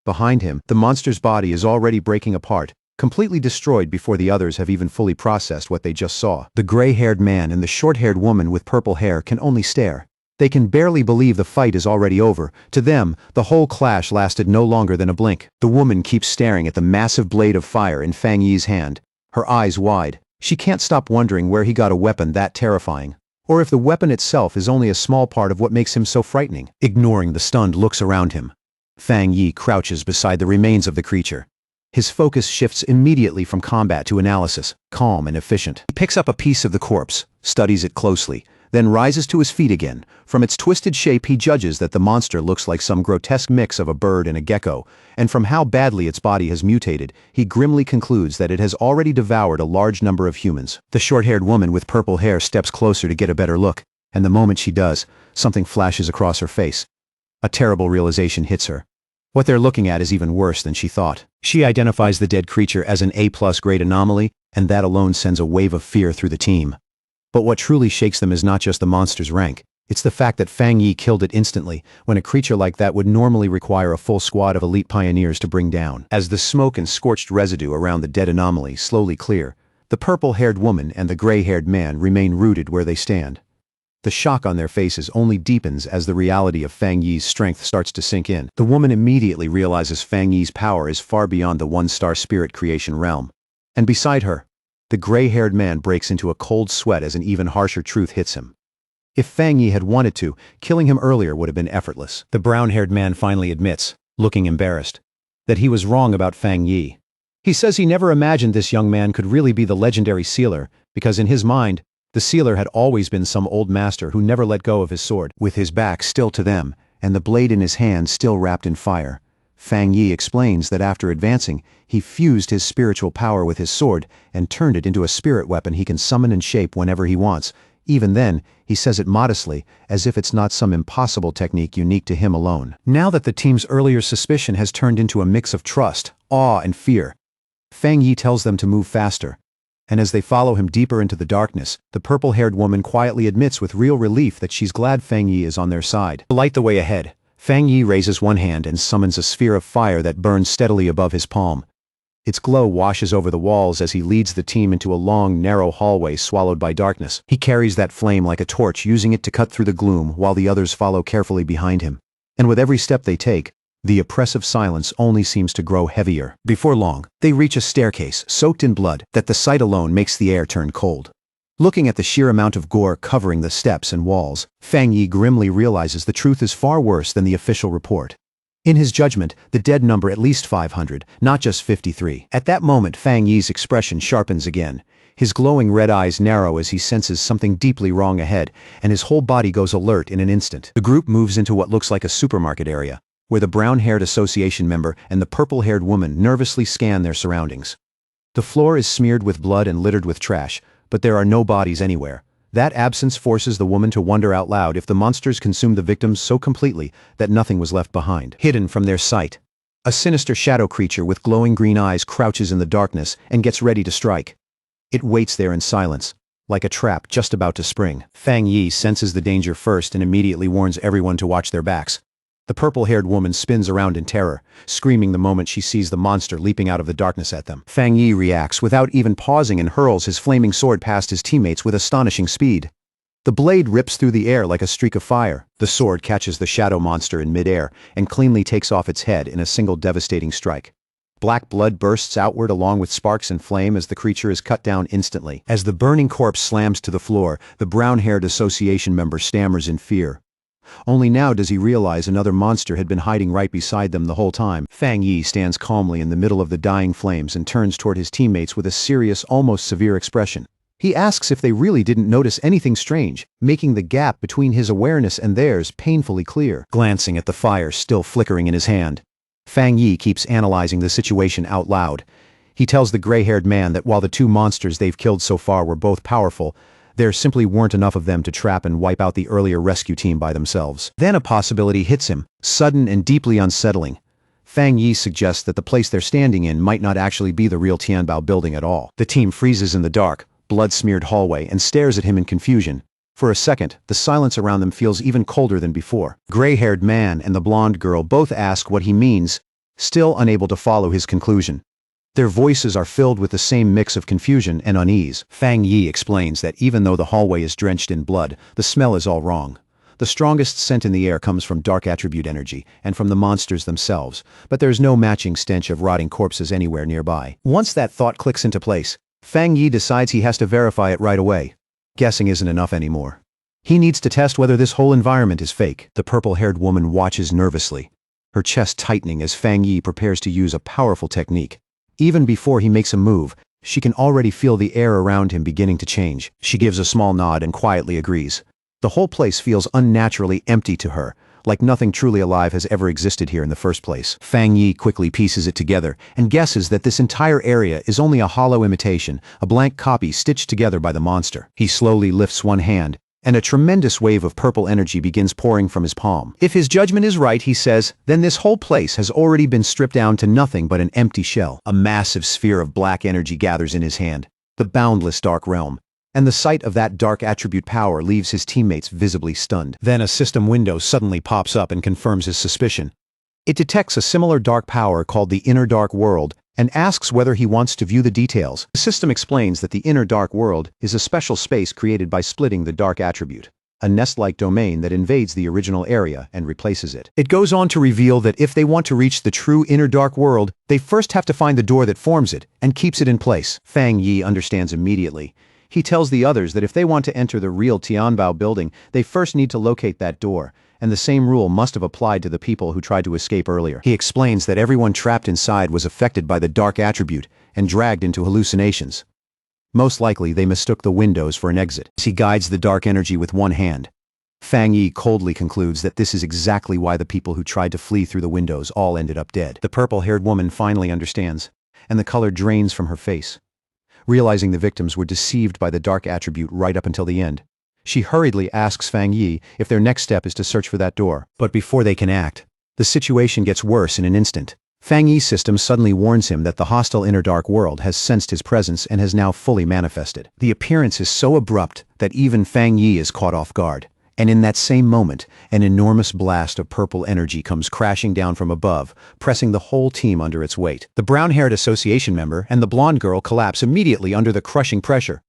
Behind him, the monster's body is already breaking apart, completely destroyed before the others have even fully processed what they just saw. The gray-haired man and the short-haired woman with purple hair can only stare. They can barely believe the fight is already over. To them, the whole clash lasted no longer than a blink. The woman keeps staring at the massive blade of fire in Fang Yi's hand, her eyes wide. She can't stop wondering where he got a weapon that terrifying, or if the weapon itself is only a small part of what makes him so frightening. Ignoring the stunned looks around him, Fang Yi crouches beside the remains of the creature. His focus shifts immediately from combat to analysis, calm and efficient. He picks up a piece of the corpse, studies it closely, then rises to his feet again. From its twisted shape he judges that the monster looks like some grotesque mix of a bird and a gecko, and from how badly its body has mutated, he grimly concludes that it has already devoured a large number of humans. The short-haired woman with purple hair steps closer to get a better look, and the moment she does, something flashes across her face. A terrible realization hits her. What they're looking at is even worse than she thought. She identifies the dead creature as an A+ grade anomaly, and that alone sends a wave of fear through the team. But what truly shakes them is not just the monster's rank. It's the fact that Fang Yi killed it instantly, when a creature like that would normally require a full squad of elite pioneers to bring down. As the smoke and scorched residue around the dead anomaly slowly clear, the purple-haired woman and the gray-haired man remain rooted where they stand. The shock on their faces only deepens as the reality of Fang Yi's strength starts to sink in. The woman immediately realizes Fang Yi's power is far beyond the one-star spirit creation realm. And beside her, the gray-haired man breaks into a cold sweat as an even harsher truth hits him. If Fang Yi had wanted to, killing him earlier would have been effortless. The brown-haired man finally admits, looking embarrassed, that he was wrong about Fang Yi. He says he never imagined this young man could really be the legendary sealer, because in his mind, the sealer had always been some old master who never let go of his sword. With his back still to them, and the blade in his hand still wrapped in fire, Fang Yi explains that after advancing, he fused his spiritual power with his sword and turned it into a spirit weapon he can summon and shape whenever he wants. Even then, he says it modestly, as if it's not some impossible technique unique to him alone. Now that the team's earlier suspicion has turned into a mix of trust, awe, and fear, Fang Yi tells them to move faster. And as they follow him deeper into the darkness, the purple-haired woman quietly admits with real relief that she's glad Fang Yi is on their side. To light the way ahead, Fang Yi raises one hand and summons a sphere of fire that burns steadily above his palm. Its glow washes over the walls as he leads the team into a long, narrow hallway swallowed by darkness. He carries that flame like a torch, using it to cut through the gloom while the others follow carefully behind him. And with every step they take, the oppressive silence only seems to grow heavier. Before long, they reach a staircase soaked in blood that the sight alone makes the air turn cold. Looking at the sheer amount of gore covering the steps and walls, Fang Yi grimly realizes the truth is far worse than the official report. In his judgment, the dead number at least 500, not just 53. At that moment, Fang Yi's expression sharpens again. His glowing red eyes narrow as he senses something deeply wrong ahead, and his whole body goes alert in an instant. The group moves into what looks like a supermarket area, where the brown-haired association member and the purple-haired woman nervously scan their surroundings. The floor is smeared with blood and littered with trash, but there are no bodies anywhere. That absence forces the woman to wonder out loud if the monsters consumed the victims so completely that nothing was left behind. Hidden from their sight, a sinister shadow creature with glowing green eyes crouches in the darkness and gets ready to strike. It waits there in silence, like a trap just about to spring. Fang Yi senses the danger first and immediately warns everyone to watch their backs. The purple-haired woman spins around in terror, screaming the moment she sees the monster leaping out of the darkness at them. Fang Yi reacts without even pausing and hurls his flaming sword past his teammates with astonishing speed. The blade rips through the air like a streak of fire. The sword catches the shadow monster in midair and cleanly takes off its head in a single devastating strike. Black blood bursts outward along with sparks and flame as the creature is cut down instantly. As the burning corpse slams to the floor, the brown-haired association member stammers in fear. Only now does he realize another monster had been hiding right beside them the whole time. Fang Yi stands calmly in the middle of the dying flames and turns toward his teammates with a serious, almost severe expression. He asks if they really didn't notice anything strange, making the gap between his awareness and theirs painfully clear. Glancing at the fire still flickering in his hand, Fang Yi keeps analyzing the situation out loud. He tells the gray-haired man that while the two monsters they've killed so far were both powerful, there simply weren't enough of them to trap and wipe out the earlier rescue team by themselves. Then a possibility hits him, sudden and deeply unsettling. Fang Yi suggests that the place they're standing in might not actually be the real Tianbao building at all. The team freezes in the dark, blood-smeared hallway and stares at him in confusion. For a second, the silence around them feels even colder than before. Gray-haired man and the blonde girl both ask what he means, still unable to follow his conclusion. Their voices are filled with the same mix of confusion and unease. Fang Yi explains that even though the hallway is drenched in blood, the smell is all wrong. The strongest scent in the air comes from dark attribute energy and from the monsters themselves, but there's no matching stench of rotting corpses anywhere nearby. Once that thought clicks into place, Fang Yi decides he has to verify it right away. Guessing isn't enough anymore. He needs to test whether this whole environment is fake. The purple-haired woman watches nervously, her chest tightening as Fang Yi prepares to use a powerful technique. Even before he makes a move, she can already feel the air around him beginning to change. She gives a small nod and quietly agrees. The whole place feels unnaturally empty to her, like nothing truly alive has ever existed here in the first place. Fang Yi quickly pieces it together and guesses that this entire area is only a hollow imitation, a blank copy stitched together by the monster. He slowly lifts one hand, and a tremendous wave of purple energy begins pouring from his palm. If his judgment is right, he says, then this whole place has already been stripped down to nothing but an empty shell. A massive sphere of black energy gathers in his hand, the boundless dark realm, and the sight of that dark attribute power leaves his teammates visibly stunned. Then a system window suddenly pops up and confirms his suspicion. It detects a similar dark power called the Inner Dark World and asks whether he wants to view the details. The system explains that the Inner Dark World is a special space created by splitting the dark attribute, a nest-like domain that invades the original area and replaces it. It goes on to reveal that if they want to reach the true Inner Dark World, they first have to find the door that forms it and keeps it in place. Fang Yi understands immediately. He tells the others that if they want to enter the real Tianbao building, they first need to locate that door, and the same rule must have applied to the people who tried to escape earlier. He explains that everyone trapped inside was affected by the dark attribute and dragged into hallucinations. Most likely, they mistook the windows for an exit. He guides the dark energy with one hand. Fang Yi coldly concludes that this is exactly why the people who tried to flee through the windows all ended up dead. The purple-haired woman finally understands, and the color drains from her face. Realizing the victims were deceived by the dark attribute right up until the end, she hurriedly asks Fang Yi if their next step is to search for that door. But before they can act, the situation gets worse in an instant. Fang Yi's system suddenly warns him that the hostile Inner Dark World has sensed his presence and has now fully manifested. The appearance is so abrupt that even Fang Yi is caught off guard. And in that same moment, an enormous blast of purple energy comes crashing down from above, pressing the whole team under its weight. The brown-haired association member and the blonde girl collapse immediately under the crushing pressure.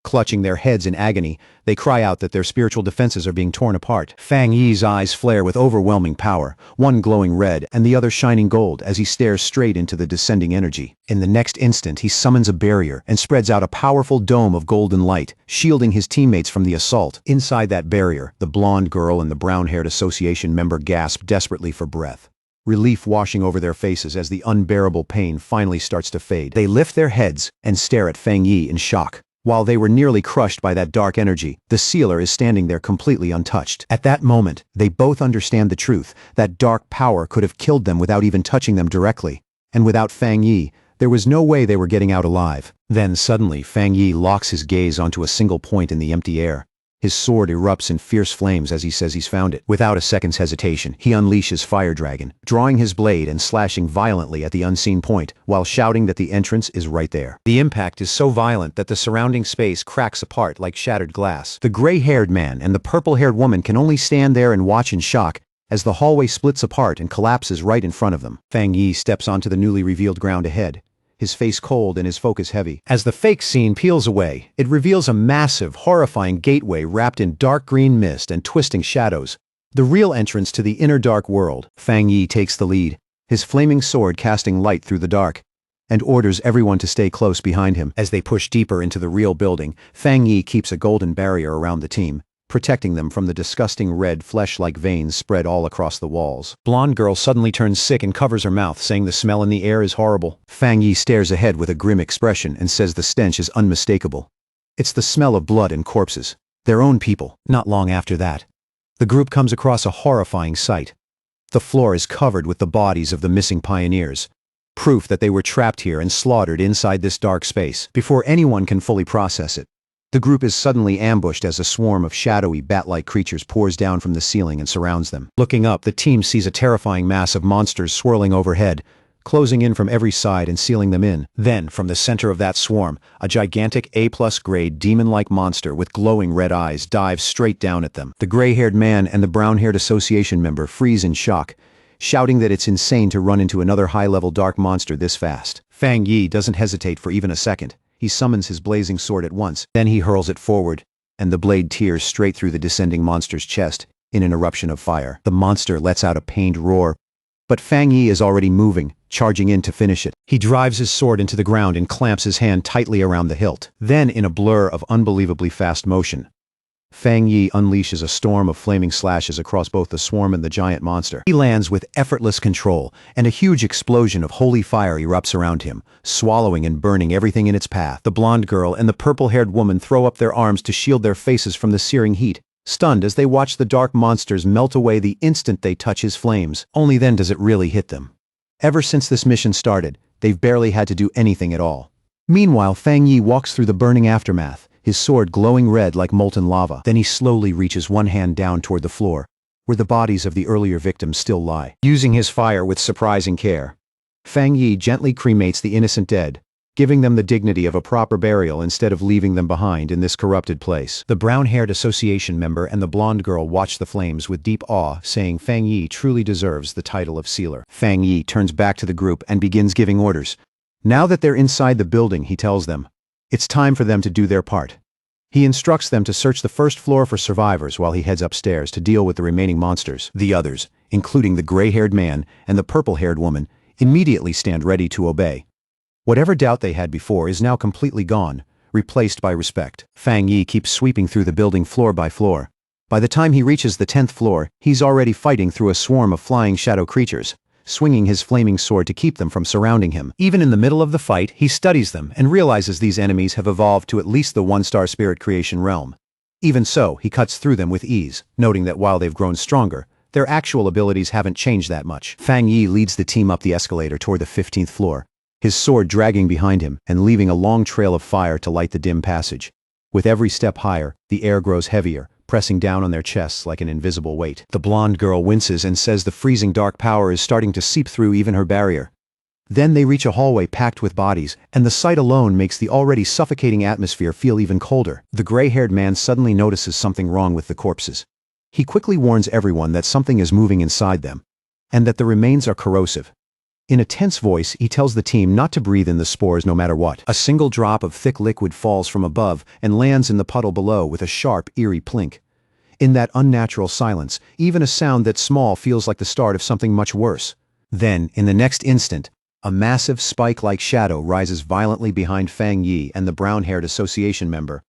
Clutching their heads in agony, they cry out that their spiritual defenses are being torn apart. Fang Yi's eyes flare with overwhelming power, one glowing red and the other shining gold as he stares straight into the descending energy. In the next instant, he summons a barrier and spreads out a powerful dome of golden light, shielding his teammates from the assault. Inside that barrier, the blonde girl and the brown-haired association member gasp desperately for breath, relief washing over their faces as the unbearable pain finally starts to fade. They lift their heads and stare at Fang Yi in shock. While they were nearly crushed by that dark energy, the sealer is standing there completely untouched. At that moment, they both understand the truth. That dark power could have killed them without even touching them directly. And without Fang Yi, there was no way they were getting out alive. Then suddenly, Fang Yi locks his gaze onto a single point in the empty air. His sword erupts in fierce flames as he says he's found it. Without a second's hesitation, he unleashes Fire Dragon, drawing his blade and slashing violently at the unseen point, while shouting that the entrance is right there. The impact is so violent that the surrounding space cracks apart like shattered glass. The gray-haired man and the purple-haired woman can only stand there and watch in shock as the hallway splits apart and collapses right in front of them. Fang Yi steps onto the newly revealed ground ahead, his face cold and his focus heavy. As the fake scene peels away, it reveals a massive, horrifying gateway wrapped in dark green mist and twisting shadows, the real entrance to the Inner Dark World. Fang Yi takes the lead, his flaming sword casting light through the dark, and orders everyone to stay close behind him. As they push deeper into the real building, Fang Yi keeps a golden barrier around the team, protecting them from the disgusting red flesh-like veins spread all across the walls. Blonde girl suddenly turns sick and covers her mouth, saying the smell in the air is horrible. Fang Yi stares ahead with a grim expression and says the stench is unmistakable. It's the smell of blood and corpses, their own people. Not long after that, the group comes across a horrifying sight. The floor is covered with the bodies of the missing pioneers, proof that they were trapped here and slaughtered inside this dark space. Before anyone can fully process it, the group is suddenly ambushed as a swarm of shadowy, bat-like creatures pours down from the ceiling and surrounds them. Looking up, the team sees a terrifying mass of monsters swirling overhead, closing in from every side and sealing them in. Then, from the center of that swarm, a gigantic A+ grade demon-like monster with glowing red eyes dives straight down at them. The gray-haired man and the brown-haired association member freeze in shock, shouting that it's insane to run into another high-level dark monster this fast. Fang Yi doesn't hesitate for even a second. He summons his blazing sword at once, then he hurls it forward, and the blade tears straight through the descending monster's chest in an eruption of fire. The monster lets out a pained roar, but Fang Yi is already moving, charging in to finish it. He drives his sword into the ground and clamps his hand tightly around the hilt. Then, in a blur of unbelievably fast motion, Fang Yi unleashes a storm of flaming slashes across both the swarm and the giant monster. He lands with effortless control, and a huge explosion of holy fire erupts around him, swallowing and burning everything in its path. The blonde girl and the purple-haired woman throw up their arms to shield their faces from the searing heat, stunned as they watch the dark monsters melt away the instant they touch his flames. Only then does it really hit them. Ever since this mission started, they've barely had to do anything at all. Meanwhile, Fang Yi walks through the burning aftermath, his sword glowing red like molten lava. Then he slowly reaches one hand down toward the floor, where the bodies of the earlier victims still lie. Using his fire with surprising care, Fang Yi gently cremates the innocent dead, giving them the dignity of a proper burial instead of leaving them behind in this corrupted place. The brown-haired association member and the blonde girl watch the flames with deep awe, saying Fang Yi truly deserves the title of sealer. Fang Yi turns back to the group and begins giving orders. Now that they're inside the building, he tells them, it's time for them to do their part. He instructs them to search the first floor for survivors while he heads upstairs to deal with the remaining monsters. The others, including the gray-haired man and the purple-haired woman, immediately stand ready to obey. Whatever doubt they had before is now completely gone, replaced by respect. Fang Yi keeps sweeping through the building floor by floor. By the time he reaches the 10th floor, he's already fighting through a swarm of flying shadow creatures, swinging his flaming sword to keep them from surrounding him. Even in the middle of the fight, he studies them and realizes these enemies have evolved to at least the one-star spirit creation realm. Even so, he cuts through them with ease, noting that while they've grown stronger, their actual abilities haven't changed that much. Fang Yi leads the team up the escalator toward the 15th floor, his sword dragging behind him and leaving a long trail of fire to light the dim passage. With every step higher, the air grows heavier, pressing down on their chests like an invisible weight. The blonde girl winces and says the freezing dark power is starting to seep through even her barrier. Then they reach a hallway packed with bodies, and the sight alone makes the already suffocating atmosphere feel even colder. The gray-haired man suddenly notices something wrong with the corpses. He quickly warns everyone that something is moving inside them, and that the remains are corrosive. In a tense voice, he tells the team not to breathe in the spores no matter what. A single drop of thick liquid falls from above and lands in the puddle below with a sharp, eerie plink. In that unnatural silence, even a sound that's small feels like the start of something much worse. Then, in the next instant, a massive spike-like shadow rises violently behind Fang Yi and the brown-haired association member.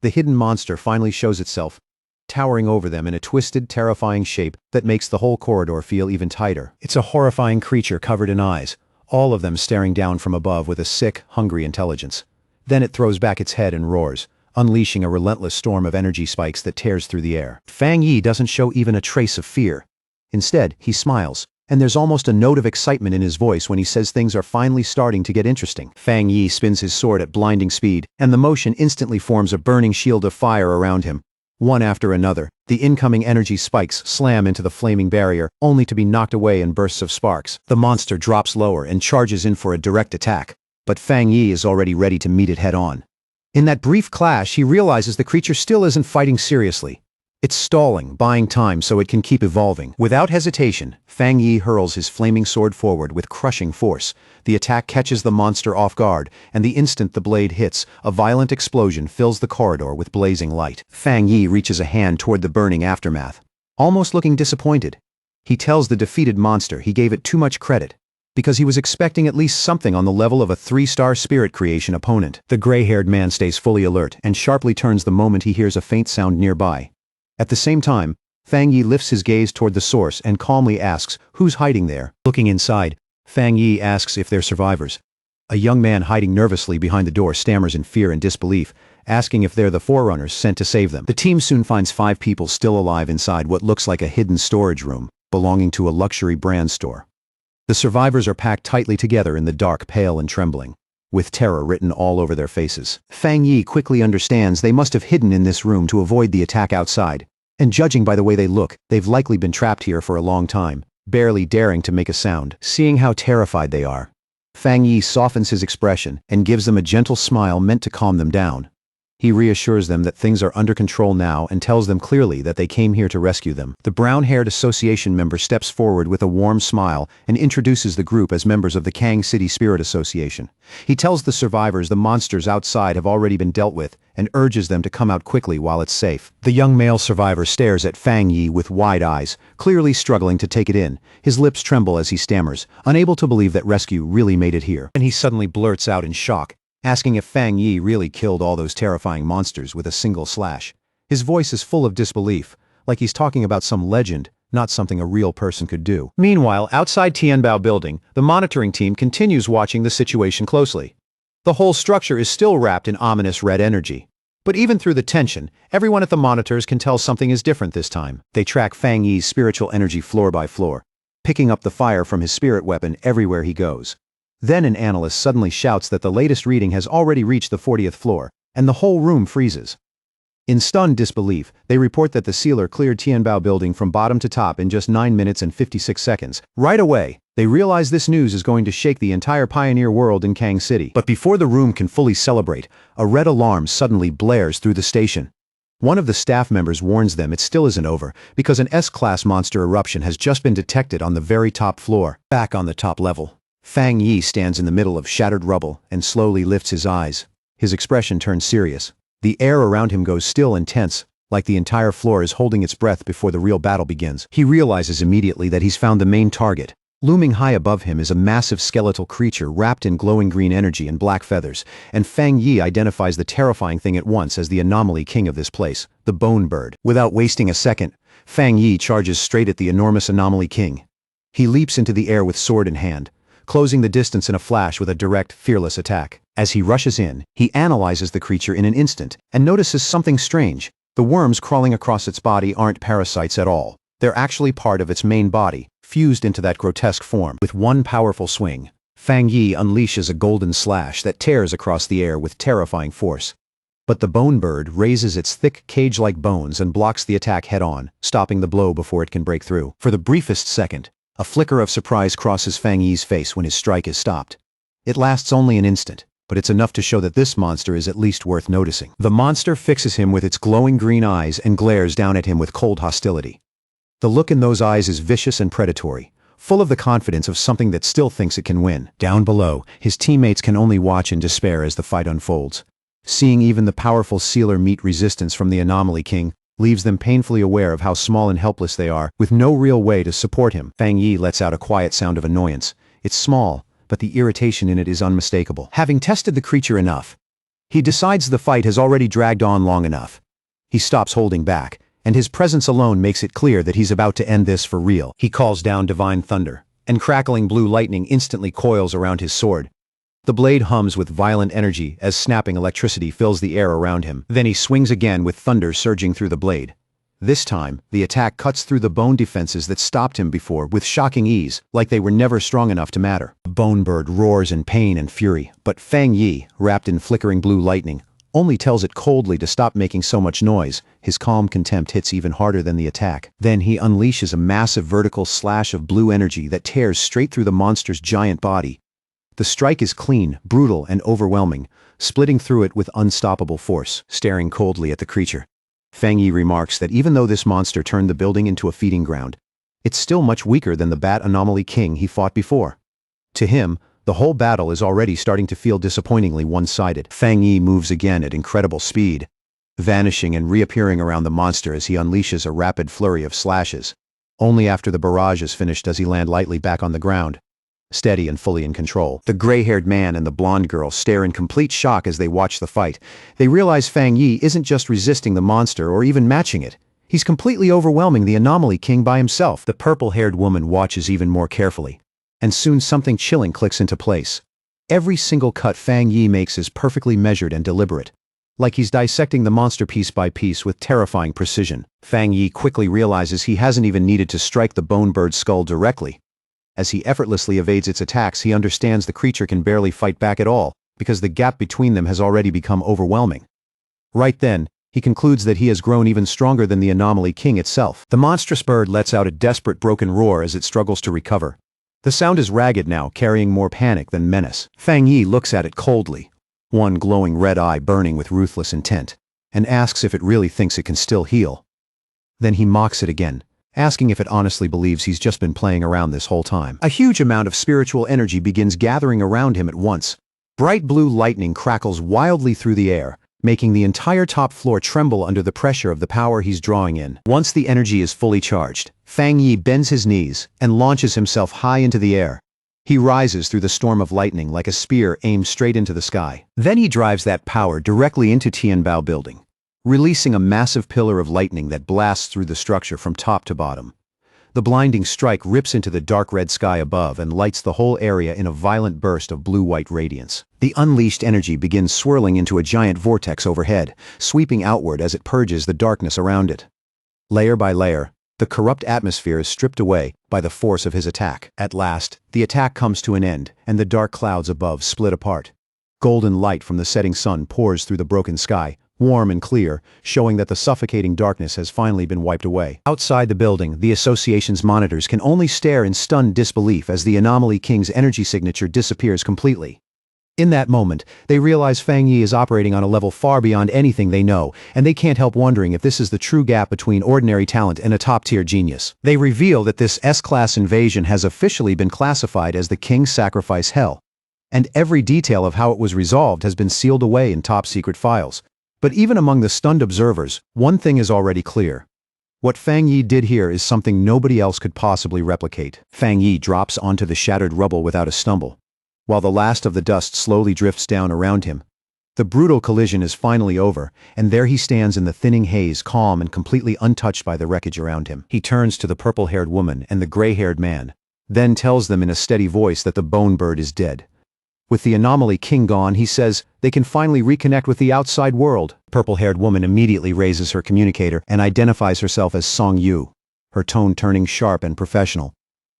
The hidden monster finally shows itself, towering over them in a twisted, terrifying shape that makes the whole corridor feel even tighter. It's a horrifying creature covered in eyes, all of them staring down from above with a sick, hungry intelligence. Then it throws back its head and roars, unleashing a relentless storm of energy spikes that tears through the air. Fang Yi doesn't show even a trace of fear. Instead, he smiles, and there's almost a note of excitement in his voice when he says things are finally starting to get interesting. Fang Yi spins his sword at blinding speed, and the motion instantly forms a burning shield of fire around him. One after another, the incoming energy spikes slam into the flaming barrier, only to be knocked away in bursts of sparks. The monster drops lower and charges in for a direct attack, but Fang Yi is already ready to meet it head-on. In that brief clash, he realizes the creature still isn't fighting seriously. It's stalling, buying time so it can keep evolving. Without hesitation, Fang Yi hurls his flaming sword forward with crushing force. The attack catches the monster off guard, and the instant the blade hits, a violent explosion fills the corridor with blazing light. Fang Yi reaches a hand toward the burning aftermath, almost looking disappointed. He tells the defeated monster he gave it too much credit, because he was expecting at least something on the level of a 3-star spirit creation opponent. The gray-haired man stays fully alert and sharply turns the moment he hears a faint sound nearby. At the same time, Fang Yi lifts his gaze toward the source and calmly asks, "Who's hiding there?" Looking inside, Fang Yi asks if they're survivors. A young man hiding nervously behind the door stammers in fear and disbelief, asking if they're the forerunners sent to save them. The team soon finds 5 people still alive inside what looks like a hidden storage room, belonging to a luxury brand store. The survivors are packed tightly together in the dark, pale and trembling, with terror written all over their faces. Fang Yi quickly understands they must have hidden in this room to avoid the attack outside, and judging by the way they look, they've likely been trapped here for a long time, barely daring to make a sound. Seeing how terrified they are, Fang Yi softens his expression and gives them a gentle smile meant to calm them down. He reassures them that things are under control now and tells them clearly that they came here to rescue them. The brown-haired association member steps forward with a warm smile and introduces the group as members of the Kang City Spirit Association. He tells the survivors the monsters outside have already been dealt with and urges them to come out quickly while it's safe. The young male survivor stares at Fang Yi with wide eyes, clearly struggling to take it in. His lips tremble as he stammers, unable to believe that rescue really made it here. And he suddenly blurts out in shock, asking if Fang Yi really killed all those terrifying monsters with a single slash. His voice is full of disbelief, like he's talking about some legend, not something a real person could do. Meanwhile, outside Tianbao Building, the monitoring team continues watching the situation closely. The whole structure is still wrapped in ominous red energy, But even through the tension, everyone at the monitors can tell something is different this time. They track Fang Yi's spiritual energy floor by floor, picking up the fire from his spirit weapon everywhere he goes. Then an analyst suddenly shouts that the latest reading has already reached the 40th floor, and the whole room freezes. In stunned disbelief, they report that the sealer cleared Tianbao building from bottom to top in just 9 minutes and 56 seconds. Right away, they realize this news is going to shake the entire pioneer world in Kang City. But before the room can fully celebrate, a red alarm suddenly blares through the station. One of the staff members warns them it still isn't over, because an S-class monster eruption has just been detected on the very top floor. Back on the top level, Fang Yi stands in the middle of shattered rubble and slowly lifts his eyes. His expression turns serious. The air around him goes still and tense, like the entire floor is holding its breath before the real battle begins. He realizes immediately that he's found the main target. Looming high above him is a massive skeletal creature wrapped in glowing green energy and black feathers, and Fang Yi identifies the terrifying thing at once as the anomaly king of this place, the Bone Bird. Without wasting a second, Fang Yi charges straight at the enormous anomaly king. He leaps into the air with sword in hand, closing the distance in a flash with a direct, fearless attack. As he rushes in, he analyzes the creature in an instant and notices something strange. The worms crawling across its body aren't parasites at all. They're actually part of its main body, fused into that grotesque form. With one powerful swing, Fang Yi unleashes a golden slash that tears across the air with terrifying force. But the Bone Bird raises its thick cage-like bones and blocks the attack head-on, stopping the blow before it can break through. For the briefest second, a flicker of surprise crosses Fang Yi's face when his strike is stopped. It lasts only an instant, but it's enough to show that this monster is at least worth noticing. The monster fixes him with its glowing green eyes and glares down at him with cold hostility. The look in those eyes is vicious and predatory, full of the confidence of something that still thinks it can win. Down below, his teammates can only watch in despair as the fight unfolds. Seeing even the powerful sealer meet resistance from the Anomaly King leaves them painfully aware of how small and helpless they are, with no real way to support him. Fang Yi lets out a quiet sound of annoyance. It's small, but the irritation in it is unmistakable. Having tested the creature enough, he decides the fight has already dragged on long enough. He stops holding back, and his presence alone makes it clear that he's about to end this for real. He calls down divine thunder, and crackling blue lightning instantly coils around his sword. The blade hums with violent energy as snapping electricity fills the air around him. Then he swings again with thunder surging through the blade. This time, the attack cuts through the bone defenses that stopped him before with shocking ease, like they were never strong enough to matter. The Bone Bird roars in pain and fury, but Fang Yi, wrapped in flickering blue lightning, only tells it coldly to stop making so much noise. His calm contempt hits even harder than the attack. Then he unleashes a massive vertical slash of blue energy that tears straight through the monster's giant body. The strike is clean, brutal, and overwhelming, splitting through it with unstoppable force. Staring coldly at the creature, Fang Yi remarks that even though this monster turned the building into a feeding ground, it's still much weaker than the Bat Anomaly King he fought before. To him, the whole battle is already starting to feel disappointingly one-sided. Fang Yi moves again at incredible speed, vanishing and reappearing around the monster as he unleashes a rapid flurry of slashes. Only after the barrage is finished does he land lightly back on the ground, steady and fully in control. The gray-haired man and the blonde girl stare in complete shock as they watch the fight. They realize Fang Yi isn't just resisting the monster or even matching it. He's completely overwhelming the Anomaly King by himself. The purple-haired woman watches even more carefully, and soon something chilling clicks into place. Every single cut Fang Yi makes is perfectly measured and deliberate, like he's dissecting the monster piece by piece with terrifying precision. Fang Yi quickly realizes he hasn't even needed to strike the Bone Bird's skull directly. As he effortlessly evades its attacks, he understands the creature can barely fight back at all, because the gap between them has already become overwhelming. Right then, he concludes that he has grown even stronger than the Anomaly King itself. The monstrous bird lets out a desperate broken roar as it struggles to recover. The sound is ragged now, carrying more panic than menace. Fang Yi looks at it coldly, one glowing red eye burning with ruthless intent, and asks if it really thinks it can still heal. Then he mocks it again, asking if it honestly believes he's just been playing around this whole time. A huge amount of spiritual energy begins gathering around him at once. Bright blue lightning crackles wildly through the air, making the entire top floor tremble under the pressure of the power he's drawing in. Once the energy is fully charged, Fang Yi bends his knees and launches himself high into the air. He rises through the storm of lightning like a spear aimed straight into the sky. Then he drives that power directly into Tianbao building, releasing a massive pillar of lightning that blasts through the structure from top to bottom. The blinding strike rips into the dark red sky above and lights the whole area in a violent burst of blue-white radiance. The unleashed energy begins swirling into a giant vortex overhead, sweeping outward as it purges the darkness around it. Layer by layer, the corrupt atmosphere is stripped away by the force of his attack. At last, the attack comes to an end, and the dark clouds above split apart. Golden light from the setting sun pours through the broken sky, warm and clear, showing that the suffocating darkness has finally been wiped away. Outside the building, the association's monitors can only stare in stunned disbelief as the Anomaly King's energy signature disappears completely. In that moment, they realize Fang Yi is operating on a level far beyond anything they know, and they can't help wondering if this is the true gap between ordinary talent and a top-tier genius. They reveal that this S-class invasion has officially been classified as the King's Sacrifice Hell, and every detail of how it was resolved has been sealed away in top-secret files. But even among the stunned observers, one thing is already clear. What Fang Yi did here is something nobody else could possibly replicate. Fang Yi drops onto the shattered rubble without a stumble, while the last of the dust slowly drifts down around him. The brutal collision is finally over, and there he stands in the thinning haze, calm and completely untouched by the wreckage around him. He turns to the purple-haired woman and the gray-haired man, then tells them in a steady voice that the bone bird is dead. With the Anomaly King gone, he says, they can finally reconnect with the outside world. Purple-haired woman immediately raises her communicator and identifies herself as Song Yu, her tone turning sharp and professional.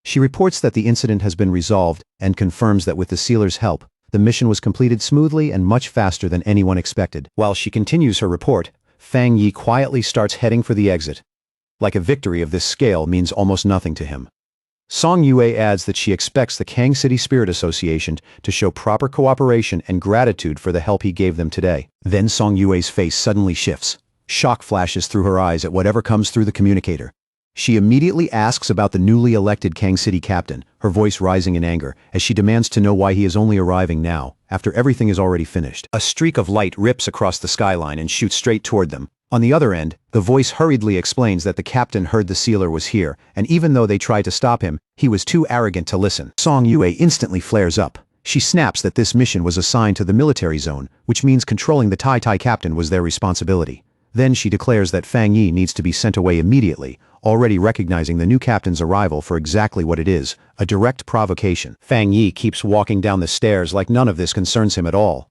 She reports that the incident has been resolved and confirms that with the sealer's help, the mission was completed smoothly and much faster than anyone expected. While she continues her report, Fang Yi quietly starts heading for the exit. Like a victory of this scale means almost nothing to him. Song Yue adds that she expects the Kang City Spirit Association to show proper cooperation and gratitude for the help he gave them today. Then Song Yue's face suddenly shifts. Shock flashes through her eyes at whatever comes through the communicator. She immediately asks about the newly elected Kang City captain, her voice rising in anger, as she demands to know why he is only arriving now, after everything is already finished. A streak of light rips across the skyline and shoots straight toward them. On the other end, the voice hurriedly explains that the captain heard the sealer was here, and even though they tried to stop him, he was too arrogant to listen. Song Yue instantly flares up. She snaps that this mission was assigned to the military zone, which means controlling the Tai captain was their responsibility. Then she declares that Fang Yi needs to be sent away immediately, already recognizing the new captain's arrival for exactly what it is, a direct provocation. Fang Yi keeps walking down the stairs like none of this concerns him at all.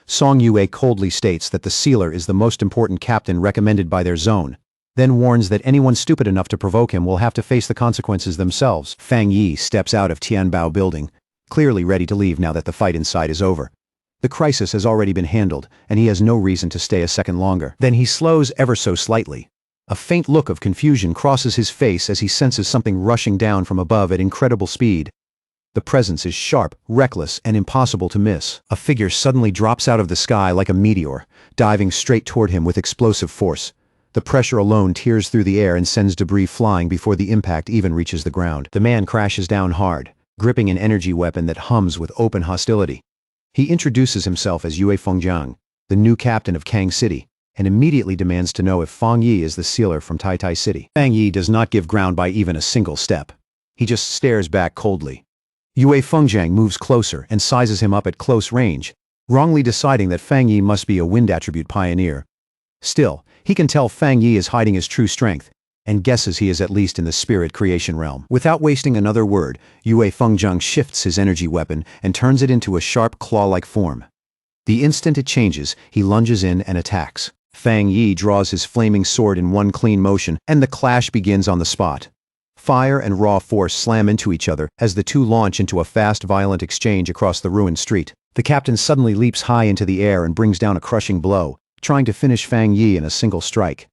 Song Yue coldly states that the sealer is the most important captain recommended by their zone, then warns that anyone stupid enough to provoke him will have to face the consequences themselves. Fang Yi steps out of Tianbao building, clearly ready to leave now that the fight inside is over. The crisis has already been handled, and he has no reason to stay a second longer. Then he slows ever so slightly. A faint look of confusion crosses his face as he senses something rushing down from above at incredible speed. The presence is sharp, reckless, and impossible to miss. A figure suddenly drops out of the sky like a meteor, diving straight toward him with explosive force. The pressure alone tears through the air and sends debris flying before the impact even reaches the ground. The man crashes down hard, gripping an energy weapon that hums with open hostility. He introduces himself as Yue Fengjiang, the new captain of Kang City, and immediately demands to know if Fang Yi is the sealer from Tai City. Fang Yi does not give ground by even a single step. He just stares back coldly. Yue Fengjiang moves closer and sizes him up at close range, wrongly deciding that Fang Yi must be a wind attribute pioneer. Still, he can tell Fang Yi is hiding his true strength, and guesses he is at least in the spirit creation realm. Without wasting another word, Yue Fengjiang shifts his energy weapon and turns it into a sharp claw-like form. The instant it changes, he lunges in and attacks. Fang Yi draws his flaming sword in one clean motion, and the clash begins on the spot. Fire and raw force slam into each other as the two launch into a fast, violent exchange across the ruined street. The captain suddenly leaps high into the air and brings down a crushing blow, trying to finish Fang Yi in a single strike.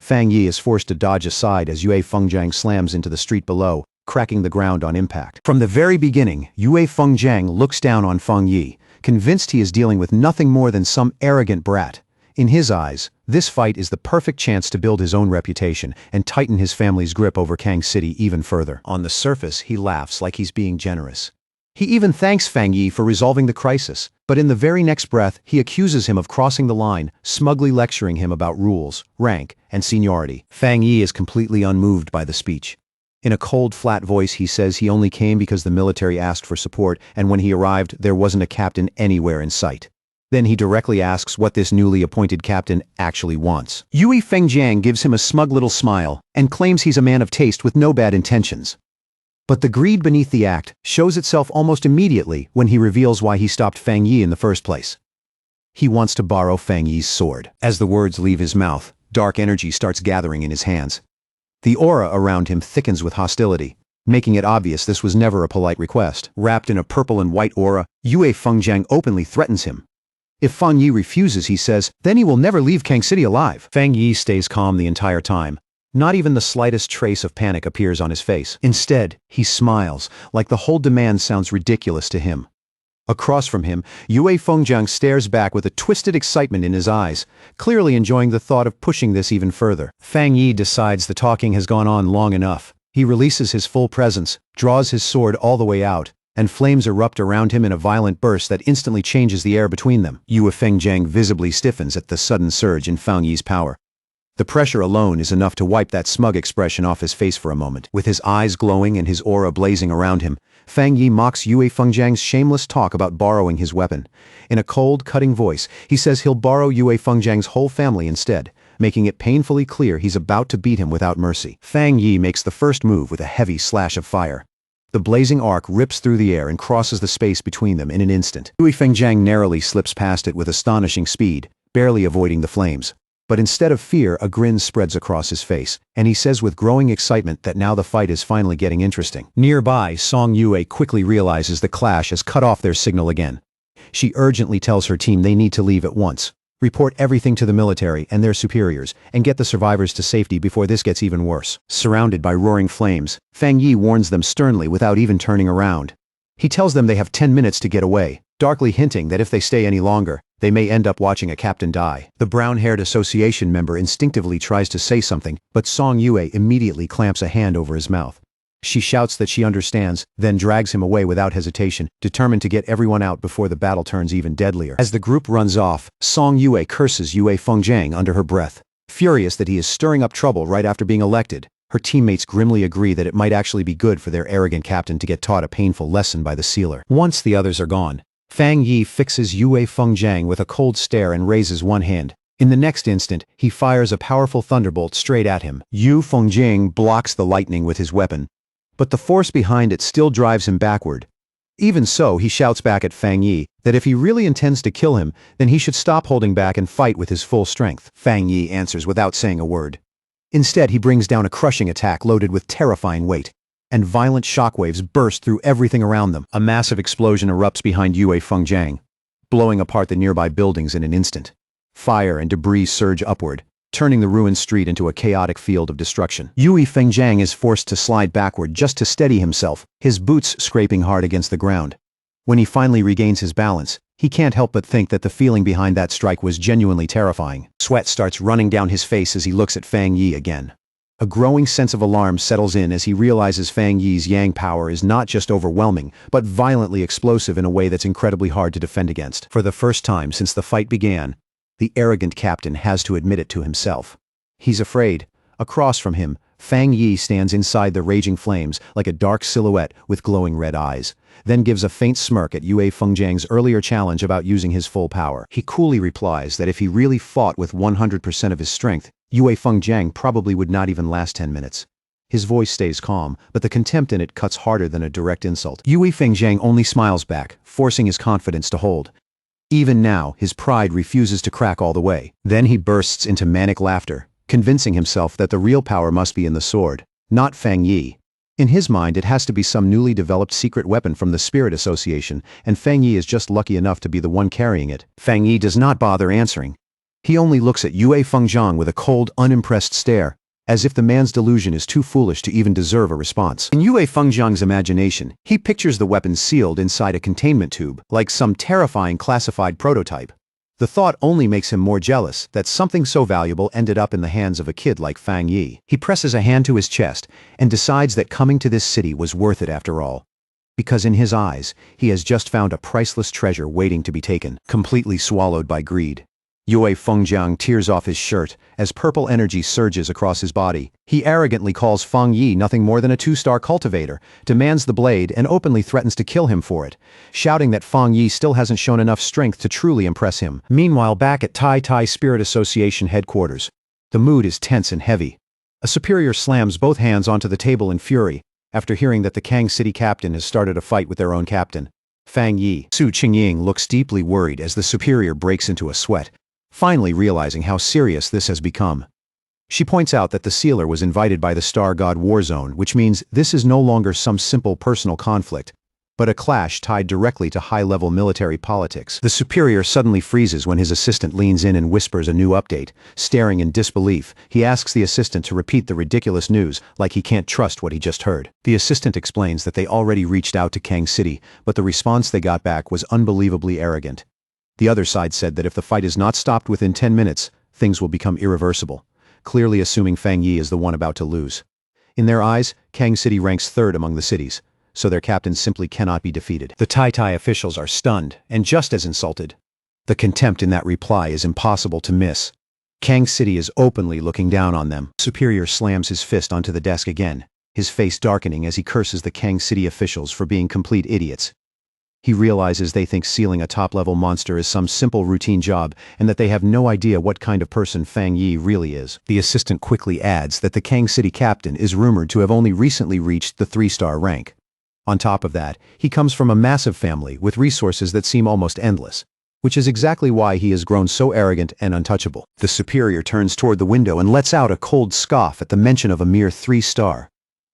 Fang Yi is forced to dodge aside as Yue Fengjiang slams into the street below, cracking the ground on impact. From the very beginning, Yue Fengjiang looks down on Fang Yi, convinced he is dealing with nothing more than some arrogant brat. In his eyes, this fight is the perfect chance to build his own reputation and tighten his family's grip over Kang City even further. On the surface, he laughs like he's being generous. He even thanks Fang Yi for resolving the crisis, but in the very next breath, he accuses him of crossing the line, smugly lecturing him about rules, rank, and seniority. Fang Yi is completely unmoved by the speech. In a cold, flat voice, he says he only came because the military asked for support, and when he arrived, there wasn't a captain anywhere in sight. Then he directly asks what this newly appointed captain actually wants. Yue Fengjiang gives him a smug little smile and claims he's a man of taste with no bad intentions. But the greed beneath the act shows itself almost immediately when he reveals why he stopped Fang Yi in the first place. He wants to borrow Fang Yi's sword. As the words leave his mouth, dark energy starts gathering in his hands. The aura around him thickens with hostility, making it obvious this was never a polite request. Wrapped in a purple and white aura, Yue Fengjiang openly threatens him. If Fang Yi refuses, he says, then he will never leave Kang City alive. Fang Yi stays calm the entire time. Not even the slightest trace of panic appears on his face. Instead, he smiles, like the whole demand sounds ridiculous to him. Across from him, Yue Fengjiang stares back with a twisted excitement in his eyes, clearly enjoying the thought of pushing this even further. Fang Yi decides the talking has gone on long enough. He releases his full presence, draws his sword all the way out, and flames erupt around him in a violent burst that instantly changes the air between them. Yue Fengjiang visibly stiffens at the sudden surge in Fang Yi's power. The pressure alone is enough to wipe that smug expression off his face for a moment. With his eyes glowing and his aura blazing around him, Fang Yi mocks Yue Fengjiang's shameless talk about borrowing his weapon. In a cold, cutting voice, he says he'll borrow Yue Fengjiang's whole family instead, making it painfully clear he's about to beat him without mercy. Fang Yi makes the first move with a heavy slash of fire. The blazing arc rips through the air and crosses the space between them in an instant. Yue Fengjiang narrowly slips past it with astonishing speed, barely avoiding the flames. But instead of fear, a grin spreads across his face, and he says with growing excitement that now the fight is finally getting interesting. Nearby, Song Yue quickly realizes the clash has cut off their signal again. She urgently tells her team they need to leave at once, report everything to the military and their superiors, and get the survivors to safety before this gets even worse. Surrounded by roaring flames, Fang Yi warns them sternly without even turning around. He tells them they have 10 minutes to get away, darkly hinting that if they stay any longer, they may end up watching a captain die. The brown-haired association member instinctively tries to say something, but Song Yue immediately clamps a hand over his mouth. She shouts that she understands, then drags him away without hesitation, determined to get everyone out before the battle turns even deadlier. As the group runs off, Song Yue curses Yue Fengjiang under her breath. Furious that he is stirring up trouble right after being elected, her teammates grimly agree that it might actually be good for their arrogant captain to get taught a painful lesson by the sealer. Once the others are gone, Fang Yi fixes Yue Fengjiang with a cold stare and raises one hand. In the next instant, he fires a powerful thunderbolt straight at him. Yue Fengjiang blocks the lightning with his weapon, but the force behind it still drives him backward. Even so, he shouts back at Fang Yi that if he really intends to kill him, then he should stop holding back and fight with his full strength. Fang Yi answers without saying a word. Instead, he brings down a crushing attack loaded with terrifying weight, and violent shockwaves burst through everything around them. A massive explosion erupts behind Yue Fengjiang, blowing apart the nearby buildings in an instant. Fire and debris surge upward, turning the ruined street into a chaotic field of destruction. Yue Fengjiang is forced to slide backward just to steady himself, his boots scraping hard against the ground. When he finally regains his balance, he can't help but think that the feeling behind that strike was genuinely terrifying. Sweat starts running down his face as he looks at Fang Yi again. A growing sense of alarm settles in as he realizes Fang Yi's yang power is not just overwhelming, but violently explosive in a way that's incredibly hard to defend against. For the first time since the fight began, the arrogant captain has to admit it to himself. He's afraid. Across from him, Fang Yi stands inside the raging flames like a dark silhouette with glowing red eyes, then gives a faint smirk at Yue Fengjiang's earlier challenge about using his full power. He coolly replies that if he really fought with 100% of his strength, Yue Fengjiang probably would not even last 10 minutes. His voice stays calm, but the contempt in it cuts harder than a direct insult. Yue Fengjiang only smiles back, forcing his confidence to hold. Even now, his pride refuses to crack all the way. Then he bursts into manic laughter, convincing himself that the real power must be in the sword, not Fang Yi. In his mind, it has to be some newly developed secret weapon from the Spirit Association, and Fang Yi is just lucky enough to be the one carrying it. Fang Yi does not bother answering. He only looks at Yue Fengjiang with a cold, unimpressed stare, as if the man's delusion is too foolish to even deserve a response. In Yue Fengjiang's imagination, he pictures the weapon sealed inside a containment tube, like some terrifying classified prototype. The thought only makes him more jealous that something so valuable ended up in the hands of a kid like Fang Yi. He presses a hand to his chest and decides that coming to this city was worth it after all. Because in his eyes, he has just found a priceless treasure waiting to be taken, completely swallowed by greed. Yue Fengjiang tears off his shirt as purple energy surges across his body. He arrogantly calls Feng Yi nothing more than a two-star cultivator, demands the blade, and openly threatens to kill him for it, shouting that Feng Yi still hasn't shown enough strength to truly impress him. Meanwhile, back at Tai Spirit Association headquarters, the mood is tense and heavy. A superior slams both hands onto the table in fury after hearing that the Kang City captain has started a fight with their own captain, Fang Yi. Su Qingying looks deeply worried as the superior breaks into a sweat, finally realizing how serious this has become. She points out that the sealer was invited by the Star God Warzone, which means this is no longer some simple personal conflict, but a clash tied directly to high-level military politics. The superior suddenly freezes when his assistant leans in and whispers a new update. Staring in disbelief, he asks the assistant to repeat the ridiculous news, like he can't trust what he just heard. The assistant explains that they already reached out to Kang City, but the response they got back was unbelievably arrogant. The other side said that if the fight is not stopped within 10 minutes, things will become irreversible, clearly assuming Fang Yi is the one about to lose. In their eyes, Kang City ranks third among the cities, so their captain simply cannot be defeated. The Tai officials are stunned, and just as insulted. The contempt in that reply is impossible to miss. Kang City is openly looking down on them. Superior slams his fist onto the desk again, his face darkening as he curses the Kang City officials for being complete idiots. He realizes they think sealing a top-level monster is some simple routine job and that they have no idea what kind of person Fang Yi really is. The assistant quickly adds that the Kang City captain is rumored to have only recently reached the 3-star rank. On top of that, he comes from a massive family with resources that seem almost endless, which is exactly why he has grown so arrogant and untouchable. The superior turns toward the window and lets out a cold scoff at the mention of a mere 3-star.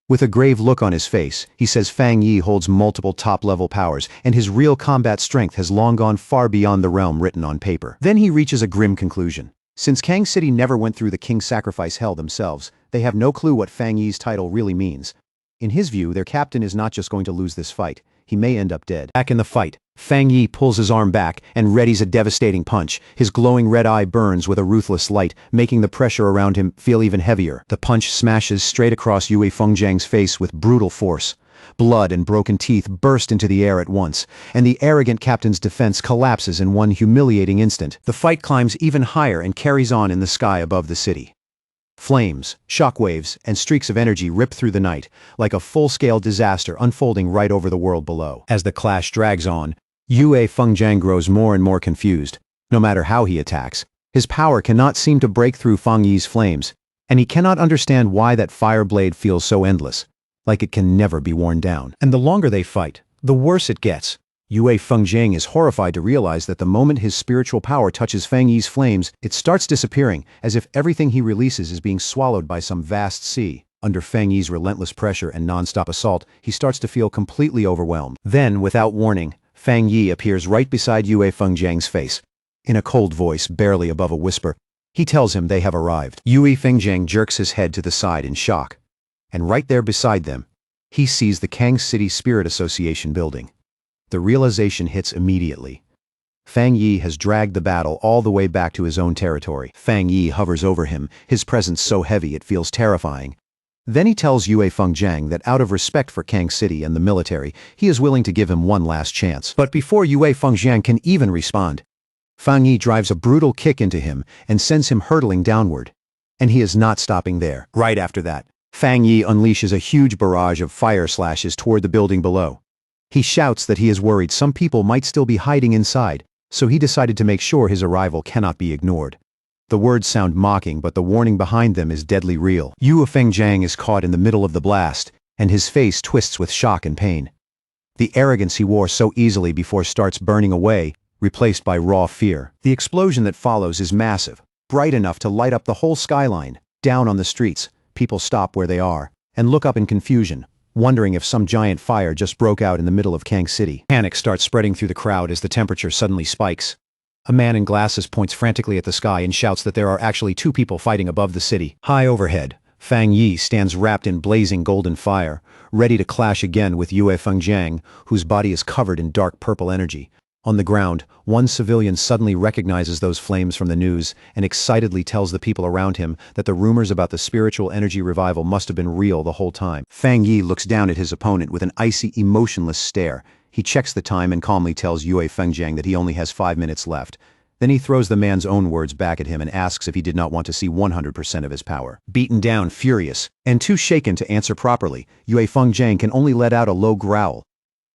With a grave look on his face, he says Fang Yi holds multiple top-level powers, and his real combat strength has long gone far beyond the realm written on paper. Then he reaches a grim conclusion. Since Kang City never went through the King's Sacrifice hell themselves, they have no clue what Fang Yi's title really means. In his view, their captain is not just going to lose this fight, he may end up dead. Back in the fight, Fang Yi pulls his arm back and readies a devastating punch. His glowing red eye burns with a ruthless light, making the pressure around him feel even heavier. The punch smashes straight across Yue Fengjiang's face with brutal force. Blood and broken teeth burst into the air at once, and the arrogant captain's defense collapses in one humiliating instant. The fight climbs even higher and carries on in the sky above the city. Flames, shockwaves, and streaks of energy rip through the night, like a full-scale disaster unfolding right over the world below. As the clash drags on, Yue Fengjiang grows more and more confused. No matter how he attacks, his power cannot seem to break through Feng Yi's flames, and he cannot understand why that fire blade feels so endless, like it can never be worn down. And the longer they fight, the worse it gets. Yue Fengjiang is horrified to realize that the moment his spiritual power touches Fang Yi's flames, it starts disappearing, as if everything he releases is being swallowed by some vast sea. Under Fang Yi's relentless pressure and non-stop assault, he starts to feel completely overwhelmed. Then, without warning, Fang Yi appears right beside Yue Fengjiang's face. In a cold voice, barely above a whisper, he tells him they have arrived. Yue Fengjiang jerks his head to the side in shock. And right there beside them, he sees the Kang City Spirit Association building. The realization hits immediately. Fang Yi has dragged the battle all the way back to his own territory. Fang Yi hovers over him, his presence so heavy it feels terrifying. Then he tells Yue Fengjiang that out of respect for Kang City and the military, he is willing to give him one last chance. But before Yue Fengjiang can even respond, Fang Yi drives a brutal kick into him and sends him hurtling downward. And he is not stopping there. Right after that, Fang Yi unleashes a huge barrage of fire slashes toward the building below. He shouts that he is worried some people might still be hiding inside, so he decided to make sure his arrival cannot be ignored. The words sound mocking, but the warning behind them is deadly real. Yue Fengjiang is caught in the middle of the blast, and his face twists with shock and pain. The arrogance he wore so easily before starts burning away, replaced by raw fear. The explosion that follows is massive, bright enough to light up the whole skyline. Down on the streets, people stop where they are and look up in confusion, wondering if some giant fire just broke out in the middle of Kang City. Panic starts spreading through the crowd as the temperature suddenly spikes. A man in glasses points frantically at the sky and shouts that there are actually 2 people fighting above the city. High overhead, Fang Yi stands wrapped in blazing golden fire, ready to clash again with Yue Fengjiang, whose body is covered in dark purple energy. On the ground, one civilian suddenly recognizes those flames from the news and excitedly tells the people around him that the rumors about the spiritual energy revival must have been real the whole time. Fang Yi looks down at his opponent with an icy, emotionless stare. He checks the time and calmly tells Yue Fengjiang that he only has 5 minutes left. Then he throws the man's own words back at him and asks if he did not want to see 100% of his power. Beaten down, furious, and too shaken to answer properly, Yue Fengjiang can only let out a low growl.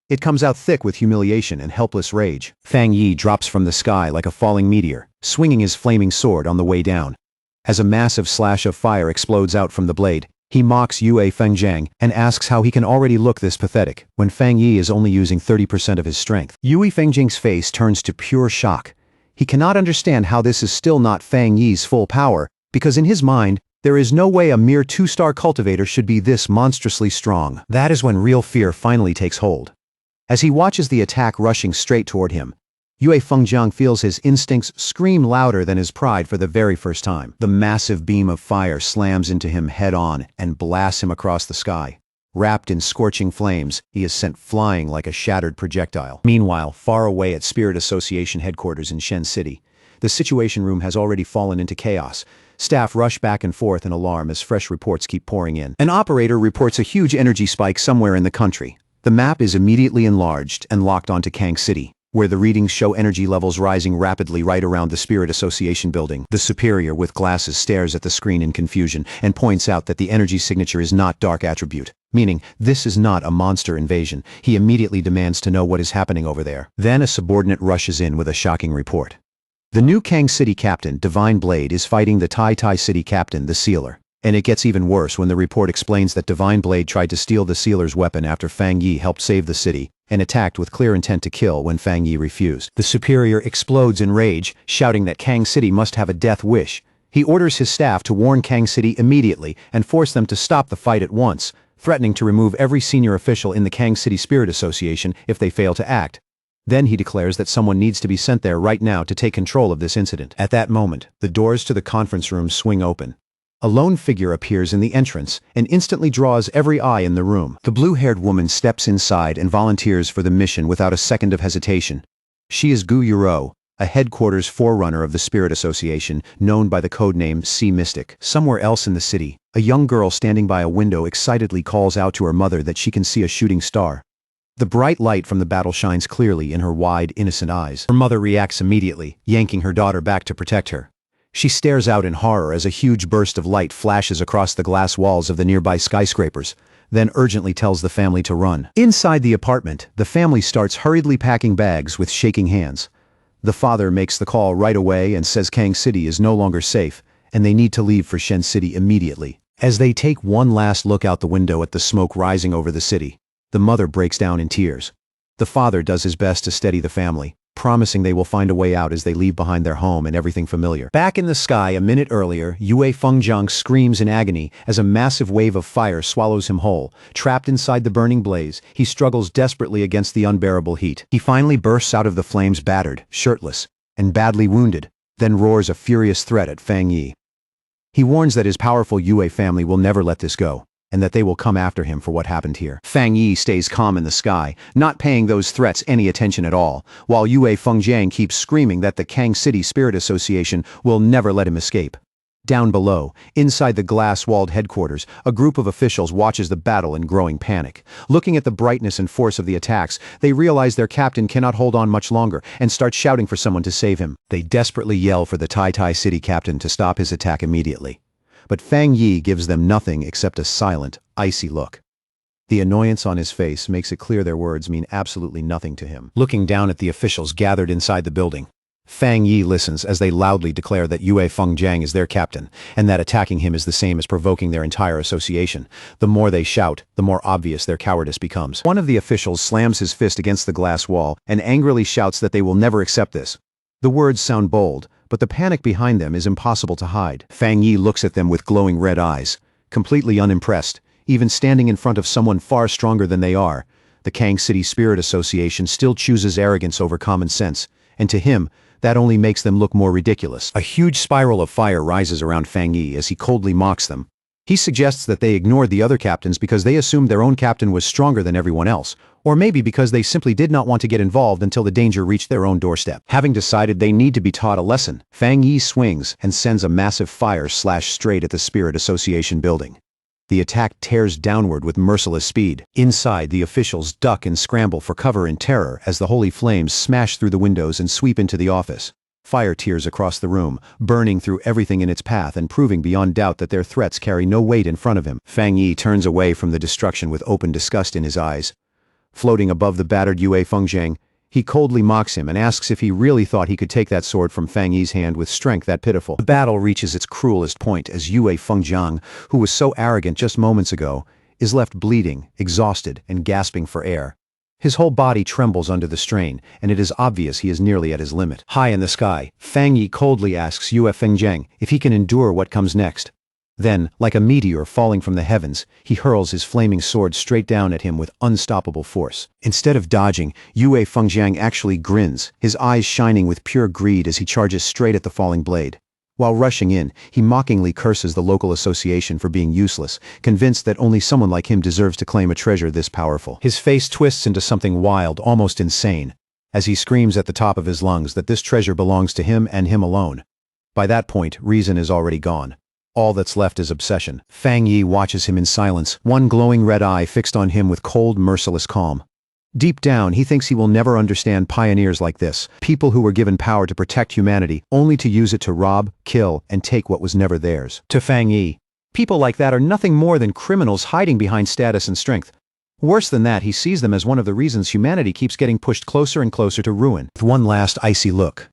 It comes out thick with humiliation and helpless rage. Fang Yi drops from the sky like a falling meteor, swinging his flaming sword on the way down. As a massive slash of fire explodes out from the blade, he mocks Yue Fengjiang and asks how he can already look this pathetic when Fang Yi is only using 30% of his strength. Yue Fengjiang's face turns to pure shock. He cannot understand how this is still not Fang Yi's full power, because in his mind, there is no way a mere 2-star cultivator should be this monstrously strong. That is when real fear finally takes hold. As he watches the attack rushing straight toward him, Yue Fengjiang feels his instincts scream louder than his pride for the very first time. The massive beam of fire slams into him head-on and blasts him across the sky. Wrapped in scorching flames, he is sent flying like a shattered projectile. Meanwhile, far away at Spirit Association headquarters in Shen City, the Situation Room has already fallen into chaos. Staff rush back and forth in alarm as fresh reports keep pouring in. An operator reports a huge energy spike somewhere in the country. The map is immediately enlarged and locked onto Kang City, where the readings show energy levels rising rapidly right around the Spirit Association building. The superior with glasses stares at the screen in confusion and points out that the energy signature is not dark attribute, meaning this is not a monster invasion. He immediately demands to know what is happening over there. Then a subordinate rushes in with a shocking report. The new Kang City captain, Divine Blade, is fighting the Tai City captain, the Sealer. And it gets even worse when the report explains that Divine Blade tried to steal the Sealer's weapon after Fang Yi helped save the city, and attacked with clear intent to kill when Fang Yi refused. The superior explodes in rage, shouting that Kang City must have a death wish. He orders his staff to warn Kang City immediately and force them to stop the fight at once, threatening to remove every senior official in the Kang City Spirit Association if they fail to act. Then he declares that someone needs to be sent there right now to take control of this incident. At that moment, the doors to the conference room swing open. A lone figure appears in the entrance and instantly draws every eye in the room. The blue-haired woman steps inside and volunteers for the mission without a second of hesitation. She is Gu Yuro, a headquarters forerunner of the Spirit Association, known by the codename Sea Mystic. Somewhere else in the city, a young girl standing by a window excitedly calls out to her mother that she can see a shooting star. The bright light from the battle shines clearly in her wide, innocent eyes. Her mother reacts immediately, yanking her daughter back to protect her. She stares out in horror as a huge burst of light flashes across the glass walls of the nearby skyscrapers, then urgently tells the family to run. Inside the apartment, the family starts hurriedly packing bags with shaking hands. The father makes the call right away and says Kang City is no longer safe, and they need to leave for Shen City immediately. As they take one last look out the window at the smoke rising over the city, the mother breaks down in tears. The father does his best to steady the family, promising they will find a way out as they leave behind their home and everything familiar. Back in the sky a minute earlier, Yue Fengjiang screams in agony as a massive wave of fire swallows him whole. Trapped inside the burning blaze, he struggles desperately against the unbearable heat. He finally bursts out of the flames battered, shirtless, and badly wounded, then roars a furious threat at Fang Yi. He warns that his powerful Yue family will never let this go, and that they will come after him for what happened here. Fang Yi stays calm in the sky, not paying those threats any attention at all, while Yue Fengjiang keeps screaming that the Kang City Spirit Association will never let him escape. Down below, inside the glass-walled headquarters, a group of officials watches the battle in growing panic. Looking at the brightness and force of the attacks, they realize their captain cannot hold on much longer and start shouting for someone to save him. They desperately yell for the Tai City captain to stop his attack immediately. But Fang Yi gives them nothing except a silent, icy look. The annoyance on his face makes it clear their words mean absolutely nothing to him. Looking down at the officials gathered inside the building, Fang Yi listens as they loudly declare that Yue Fengjiang is their captain, and that attacking him is the same as provoking their entire association. The more they shout, the more obvious their cowardice becomes. One of the officials slams his fist against the glass wall and angrily shouts that they will never accept this. The words sound bold, but the panic behind them is impossible to hide. Fang Yi looks at them with glowing red eyes, completely unimpressed, even standing in front of someone far stronger than they are. The Kang City Spirit Association still chooses arrogance over common sense, and to him, that only makes them look more ridiculous. A huge spiral of fire rises around Fang Yi as he coldly mocks them. He suggests that they ignored the other captains because they assumed their own captain was stronger than everyone else, or maybe because they simply did not want to get involved until the danger reached their own doorstep. Having decided they need to be taught a lesson, Fang Yi swings and sends a massive fire slash straight at the Spirit Association building. The attack tears downward with merciless speed. Inside, the officials duck and scramble for cover in terror as the holy flames smash through the windows and sweep into the office. Fire tears across the room, burning through everything in its path and proving beyond doubt that their threats carry no weight in front of him. Fang Yi turns away from the destruction with open disgust in his eyes. Floating above the battered Yue Fengjiang, he coldly mocks him and asks if he really thought he could take that sword from Fang Yi's hand with strength that pitiful. The battle reaches its cruelest point as Yue Fengjiang, who was so arrogant just moments ago, is left bleeding, exhausted, and gasping for air. His whole body trembles under the strain, and it is obvious he is nearly at his limit. High in the sky, Fang Yi coldly asks Yue Fengjiang if he can endure what comes next. Then, like a meteor falling from the heavens, he hurls his flaming sword straight down at him with unstoppable force. Instead of dodging, Yue Fengjiang actually grins, his eyes shining with pure greed as he charges straight at the falling blade. While rushing in, he mockingly curses the local association for being useless, convinced that only someone like him deserves to claim a treasure this powerful. His face twists into something wild, almost insane, as he screams at the top of his lungs that this treasure belongs to him and him alone. By that point, reason is already gone. All that's left is obsession. Fang Yi watches him in silence, one glowing red eye fixed on him with cold, merciless calm. Deep down, he thinks he will never understand pioneers like this, people who were given power to protect humanity, only to use it to rob, kill, and take what was never theirs. To Fang Yi, people like that are nothing more than criminals hiding behind status and strength. Worse than that, he sees them as one of the reasons humanity keeps getting pushed closer and closer to ruin. With one last icy look,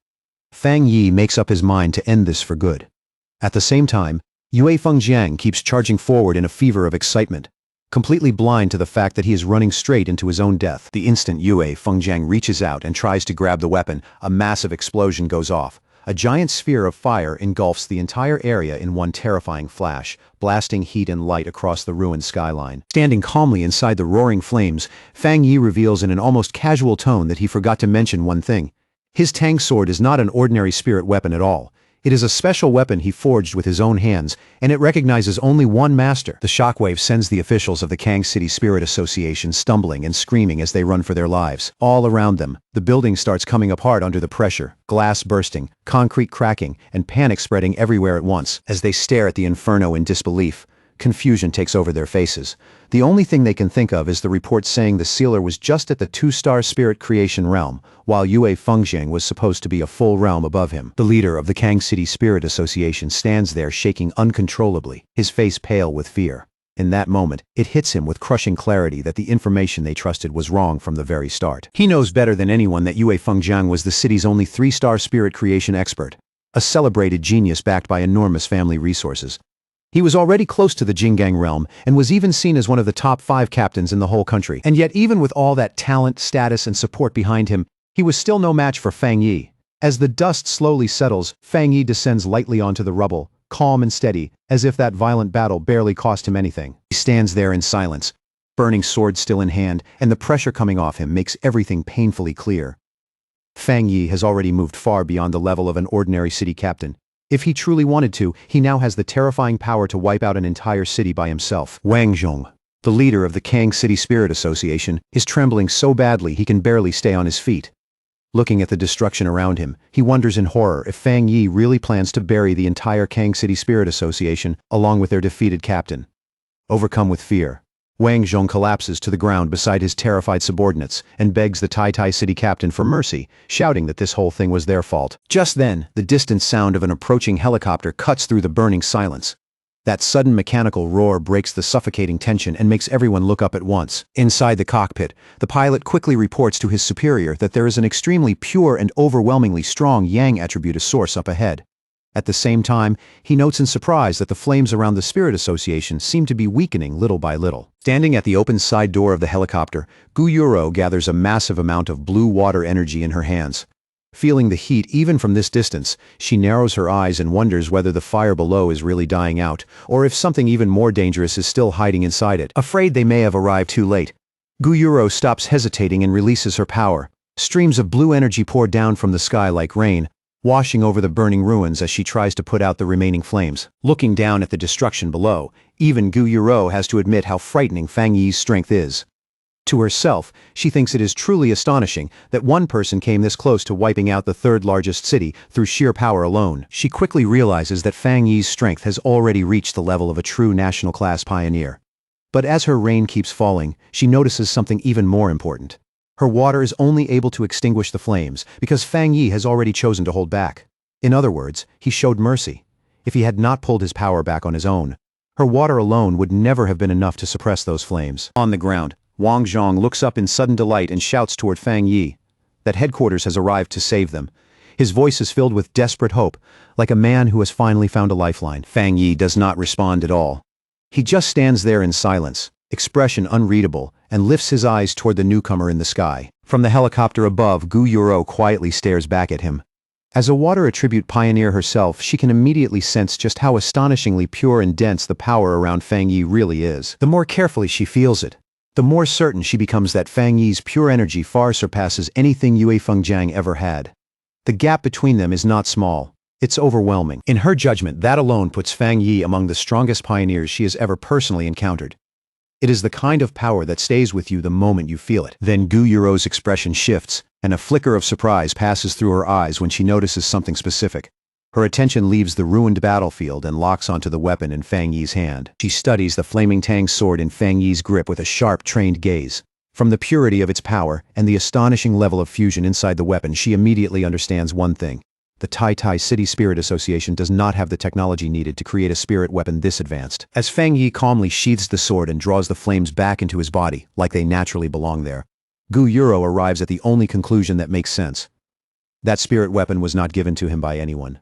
Fang Yi makes up his mind to end this for good. At the same time, Yue Fengjiang keeps charging forward in a fever of excitement, completely blind to the fact that he is running straight into his own death. The instant Yue Fengjiang reaches out and tries to grab the weapon, a massive explosion goes off. A giant sphere of fire engulfs the entire area in one terrifying flash, blasting heat and light across the ruined skyline. Standing calmly inside the roaring flames, Fang Yi reveals in an almost casual tone that he forgot to mention one thing. His Tang sword is not an ordinary spirit weapon at all. It is a special weapon he forged with his own hands, and it recognizes only one master. The shockwave sends the officials of the Kang City Spirit Association stumbling and screaming as they run for their lives. All around them, the building starts coming apart under the pressure, glass bursting, concrete cracking, and panic spreading everywhere at once. As they stare at the inferno in disbelief, confusion takes over their faces. The only thing they can think of is the report saying the sealer was just at the 2-star spirit creation realm, while Yue Fengjiang was supposed to be a full realm above him. The leader of the Kang City Spirit Association stands there shaking uncontrollably, his face pale with fear. In that moment, it hits him with crushing clarity that the information they trusted was wrong from the very start. He knows better than anyone that Yue Fengjiang was the city's only 3-star spirit creation expert, a celebrated genius backed by enormous family resources. He was already close to the Jinggang realm and was even seen as one of the top 5 captains in the whole country. And yet, even with all that talent, status, and support behind him, he was still no match for Fang Yi. As the dust slowly settles, Fang Yi descends lightly onto the rubble, calm and steady, as if that violent battle barely cost him anything. He stands there in silence, burning sword still in hand, and the pressure coming off him makes everything painfully clear. Fang Yi has already moved far beyond the level of an ordinary city captain. If he truly wanted to, he now has the terrifying power to wipe out an entire city by himself. Wang Zhong, the leader of the Kang City Spirit Association, is trembling so badly he can barely stay on his feet. Looking at the destruction around him, he wonders in horror if Fang Yi really plans to bury the entire Kang City Spirit Association along with their defeated captain. Overcome with fear, Wang Zhong collapses to the ground beside his terrified subordinates and begs the Tai City captain for mercy, shouting that this whole thing was their fault. Just then, the distant sound of an approaching helicopter cuts through the burning silence. That sudden mechanical roar breaks the suffocating tension and makes everyone look up at once. Inside the cockpit, the pilot quickly reports to his superior that there is an extremely pure and overwhelmingly strong Yang attribute source up ahead. At the same time, he notes in surprise that the flames around the Spirit Association seem to be weakening little by little. Standing at the open side door of the helicopter, Gu Yuro gathers a massive amount of blue water energy in her hands. Feeling the heat even from this distance, she narrows her eyes and wonders whether the fire below is really dying out, or if something even more dangerous is still hiding inside it. Afraid they may have arrived too late, Gu Yuro stops hesitating and releases her power. Streams of blue energy pour down from the sky like rain, washing over the burning ruins as she tries to put out the remaining flames. Looking down at the destruction below, even Gu Yuro has to admit how frightening Fang Yi's strength is. To herself, she thinks it is truly astonishing that one person came this close to wiping out the third largest city through sheer power alone. She quickly realizes that Fang Yi's strength has already reached the level of a true national-class pioneer. But as her rain keeps falling, she notices something even more important. Her water is only able to extinguish the flames because Fang Yi has already chosen to hold back. In other words, he showed mercy. If he had not pulled his power back on his own, her water alone would never have been enough to suppress those flames. On the ground, Wang Zhong looks up in sudden delight and shouts toward Fang Yi that headquarters has arrived to save them. His voice is filled with desperate hope, like a man who has finally found a lifeline. Fang Yi does not respond at all. He just stands there in silence, expression unreadable, and lifts his eyes toward the newcomer in the sky. From the helicopter above, Gu Yuro quietly stares back at him. As a water attribute pioneer herself, she can immediately sense just how astonishingly pure and dense the power around Fang Yi really is. The more carefully she feels it, the more certain she becomes that Fang Yi's pure energy far surpasses anything Yue Fengjiang ever had. The gap between them is not small. It's overwhelming. In her judgment, that alone puts Fang Yi among the strongest pioneers she has ever personally encountered. It is the kind of power that stays with you the moment you feel it. Then Gu Yuro's expression shifts, and a flicker of surprise passes through her eyes when she notices something specific. Her attention leaves the ruined battlefield and locks onto the weapon in Fang Yi's hand. She studies the flaming Tang sword in Fang Yi's grip with a sharp, trained gaze. From the purity of its power and the astonishing level of fusion inside the weapon, she immediately understands one thing. The Tai City Spirit Association does not have the technology needed to create a spirit weapon this advanced. As Fang Yi calmly sheathes the sword and draws the flames back into his body, like they naturally belong there, Gu Yuro arrives at the only conclusion that makes sense. That spirit weapon was not given to him by anyone.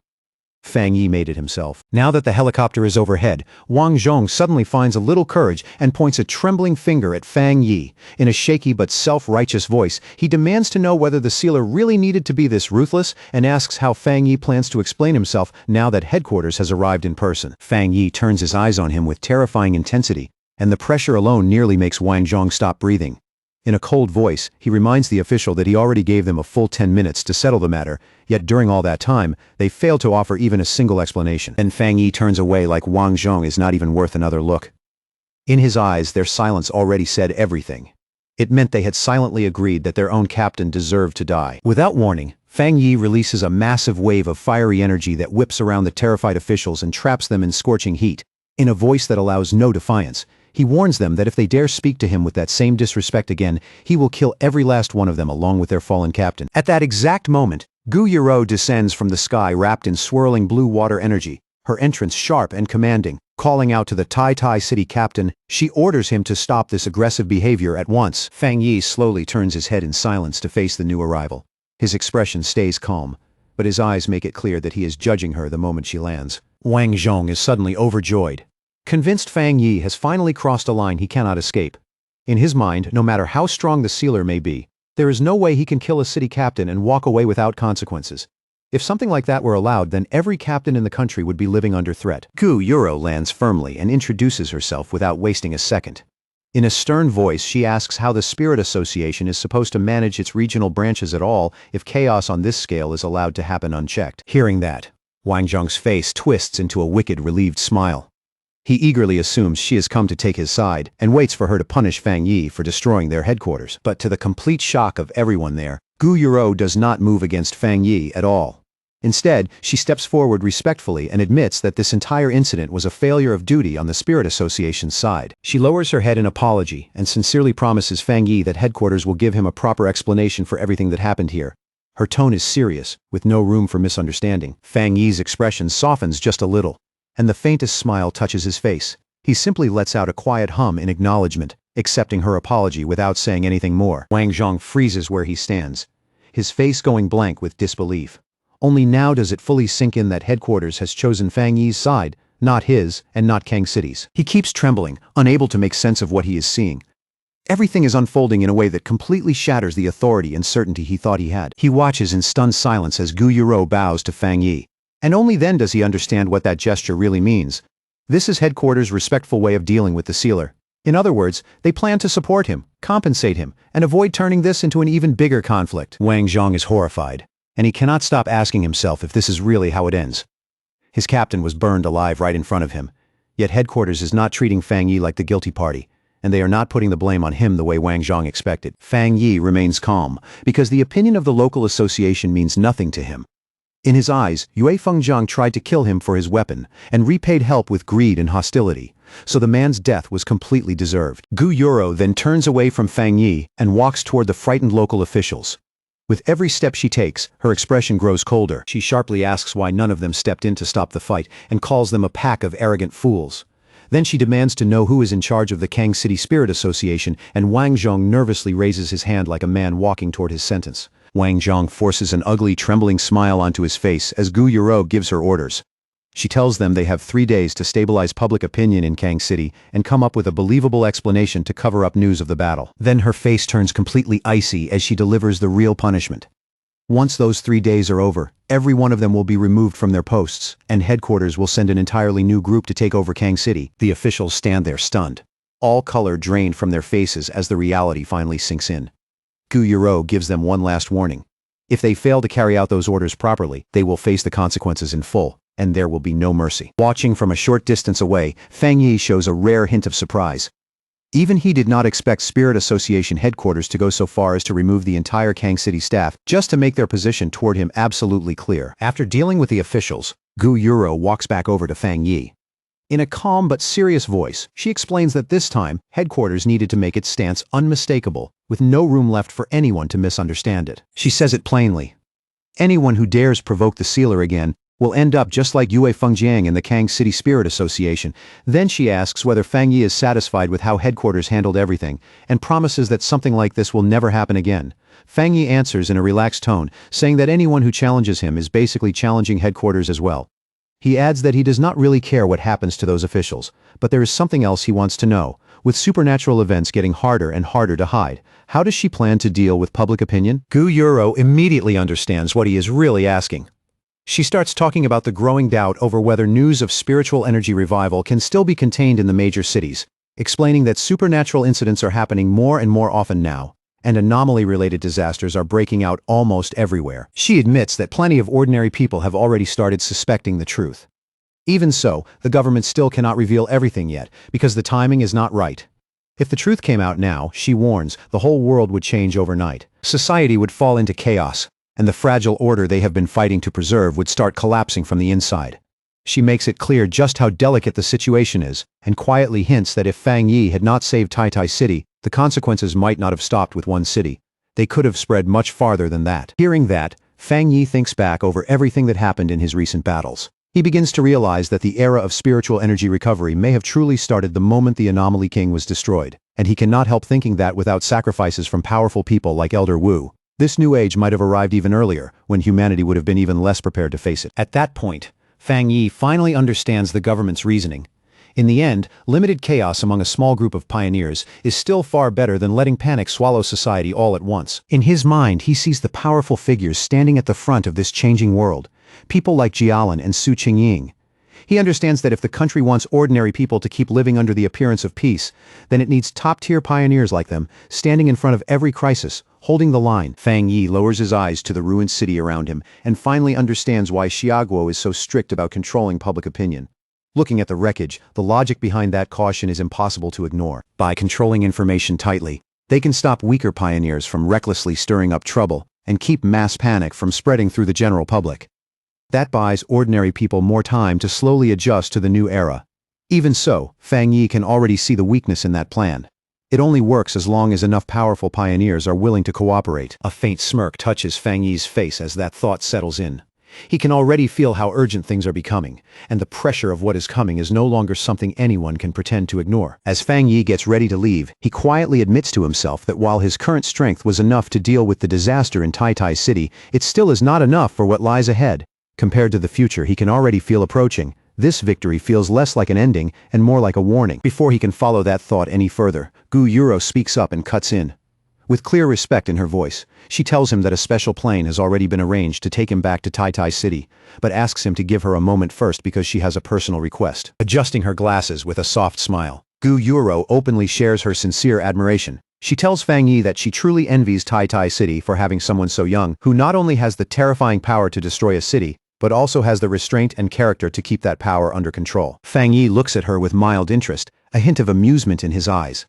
Fang Yi made it himself. Now that the helicopter is overhead, Wang Zhong suddenly finds a little courage and points a trembling finger at Fang Yi. In a shaky but self-righteous voice, he demands to know whether the sealer really needed to be this ruthless and asks how Fang Yi plans to explain himself now that headquarters has arrived in person. Fang Yi turns his eyes on him with terrifying intensity, and the pressure alone nearly makes Wang Zhong stop breathing. In a cold voice, he reminds the official that he already gave them a full 10 minutes to settle the matter, yet during all that time, they failed to offer even a single explanation. And Fang Yi turns away like Wang Zhong is not even worth another look. In his eyes, their silence already said everything. It meant they had silently agreed that their own captain deserved to die. Without warning, Fang Yi releases a massive wave of fiery energy that whips around the terrified officials and traps them in scorching heat. In a voice that allows no defiance, he warns them that if they dare speak to him with that same disrespect again, he will kill every last one of them along with their fallen captain. At that exact moment, Gu Yuro descends from the sky wrapped in swirling blue water energy, her entrance sharp and commanding. Calling out to the Tai City captain, she orders him to stop this aggressive behavior at once. Fang Yi slowly turns his head in silence to face the new arrival. His expression stays calm, but his eyes make it clear that he is judging her the moment she lands. Wang Zhong is suddenly overjoyed. Convinced Fang Yi has finally crossed a line he cannot escape. In his mind, no matter how strong the sealer may be, there is no way he can kill a city captain and walk away without consequences. If something like that were allowed, then every captain in the country would be living under threat. Gu Yuro lands firmly and introduces herself without wasting a second. In a stern voice, she asks how the Spirit Association is supposed to manage its regional branches at all if chaos on this scale is allowed to happen unchecked. Hearing that, Wang Zhong's face twists into a wicked, relieved smile. He eagerly assumes she has come to take his side and waits for her to punish Fang Yi for destroying their headquarters. But to the complete shock of everyone there, Gu Yuro does not move against Fang Yi at all. Instead, she steps forward respectfully and admits that this entire incident was a failure of duty on the Spirit Association's side. She lowers her head in apology and sincerely promises Fang Yi that headquarters will give him a proper explanation for everything that happened here. Her tone is serious, with no room for misunderstanding. Fang Yi's expression softens just a little, and the faintest smile touches his face. He simply lets out a quiet hum in acknowledgement, accepting her apology without saying anything more. Wang Zhong freezes where he stands, his face going blank with disbelief. Only now does it fully sink in that headquarters has chosen Fang Yi's side, not his and not Kang City's. He keeps trembling, unable to make sense of what he is seeing. Everything is unfolding in a way that completely shatters the authority and certainty he thought he had. He watches in stunned silence as Gu Yuro bows to Fang Yi. And only then does he understand what that gesture really means. This is headquarters' respectful way of dealing with the sealer. In other words, they plan to support him, compensate him, and avoid turning this into an even bigger conflict. Wang Zhong is horrified, and he cannot stop asking himself if this is really how it ends. His captain was burned alive right in front of him, yet headquarters is not treating Fang Yi like the guilty party, and they are not putting the blame on him the way Wang Zhong expected. Fang Yi remains calm, because the opinion of the local association means nothing to him. In his eyes, Yue Fengjiang tried to kill him for his weapon and repaid help with greed and hostility, so the man's death was completely deserved. Gu Yuro then turns away from Fang Yi and walks toward the frightened local officials. With every step she takes, her expression grows colder. She sharply asks why none of them stepped in to stop the fight and calls them a pack of arrogant fools. Then she demands to know who is in charge of the Kang City Spirit Association, and Wang Zhong nervously raises his hand like a man walking toward his sentence. Wang Zhong forces an ugly, trembling smile onto his face as Gu Yuro gives her orders. She tells them they have 3 days to stabilize public opinion in Kang City and come up with a believable explanation to cover up news of the battle. Then her face turns completely icy as she delivers the real punishment. Once those 3 days are over, every one of them will be removed from their posts, and headquarters will send an entirely new group to take over Kang City. The officials stand there stunned. All color drained from their faces as the reality finally sinks in. Gu Yuro gives them one last warning. If they fail to carry out those orders properly, they will face the consequences in full, and there will be no mercy. Watching from a short distance away, Fang Yi shows a rare hint of surprise. Even he did not expect Spirit Association headquarters to go so far as to remove the entire Kang City staff just to make their position toward him absolutely clear. After dealing with the officials, Gu Yuro walks back over to Fang Yi. In a calm but serious voice, she explains that this time, headquarters needed to make its stance unmistakable, with no room left for anyone to misunderstand it. She says it plainly. Anyone who dares provoke the sealer again will end up just like Yue Fengjiang in the Kang City Spirit Association. Then she asks whether Fang Yi is satisfied with how headquarters handled everything, and promises that something like this will never happen again. Fang Yi answers in a relaxed tone, saying that anyone who challenges him is basically challenging headquarters as well. He adds that he does not really care what happens to those officials, but there is something else he wants to know. With supernatural events getting harder and harder to hide, how does she plan to deal with public opinion? Gu Yuro immediately understands what he is really asking. She starts talking about the growing doubt over whether news of spiritual energy revival can still be contained in the major cities, explaining that supernatural incidents are happening more and more often now, and anomaly-related disasters are breaking out almost everywhere. She admits that plenty of ordinary people have already started suspecting the truth. Even so, the government still cannot reveal everything yet, because the timing is not right. If the truth came out now, she warns, the whole world would change overnight. Society would fall into chaos, and the fragile order they have been fighting to preserve would start collapsing from the inside. She makes it clear just how delicate the situation is, and quietly hints that if Fang Yi had not saved Tai City, the consequences might not have stopped with one city. They could have spread much farther than that. Hearing that, Fang Yi thinks back over everything that happened in his recent battles. He begins to realize that the era of spiritual energy recovery may have truly started the moment the Anomaly King was destroyed, and he cannot help thinking that without sacrifices from powerful people like Elder Wu, this new age might have arrived even earlier, when humanity would have been even less prepared to face it. At that point, Fang Yi finally understands the government's reasoning. In the end, limited chaos among a small group of pioneers is still far better than letting panic swallow society all at once. In his mind, he sees the powerful figures standing at the front of this changing world, people like Jialan and Su Qingying. He understands that if the country wants ordinary people to keep living under the appearance of peace, then it needs top-tier pioneers like them, standing in front of every crisis, holding the line. Fang Yi lowers his eyes to the ruined city around him, and finally understands why Xiaoguo is so strict about controlling public opinion. Looking at the wreckage, the logic behind that caution is impossible to ignore. By controlling information tightly, they can stop weaker pioneers from recklessly stirring up trouble, and keep mass panic from spreading through the general public. That buys ordinary people more time to slowly adjust to the new era. Even so, Fang Yi can already see the weakness in that plan. It only works as long as enough powerful pioneers are willing to cooperate. A faint smirk touches Fang Yi's face as that thought settles in. He can already feel how urgent things are becoming, and the pressure of what is coming is no longer something anyone can pretend to ignore. As Fang Yi gets ready to leave, he quietly admits to himself that while his current strength was enough to deal with the disaster in Tai City, it still is not enough for what lies ahead. Compared to the future he can already feel approaching, this victory feels less like an ending and more like a warning. Before he can follow that thought any further, Gu Yuro speaks up and cuts in. With clear respect in her voice, she tells him that a special plane has already been arranged to take him back to Tai City, but asks him to give her a moment first because she has a personal request. Adjusting her glasses with a soft smile, Gu Yuro openly shares her sincere admiration. She tells Fang Yi that she truly envies Tai City for having someone so young who not only has the terrifying power to destroy a city, but also has the restraint and character to keep that power under control. Fang Yi looks at her with mild interest, a hint of amusement in his eyes.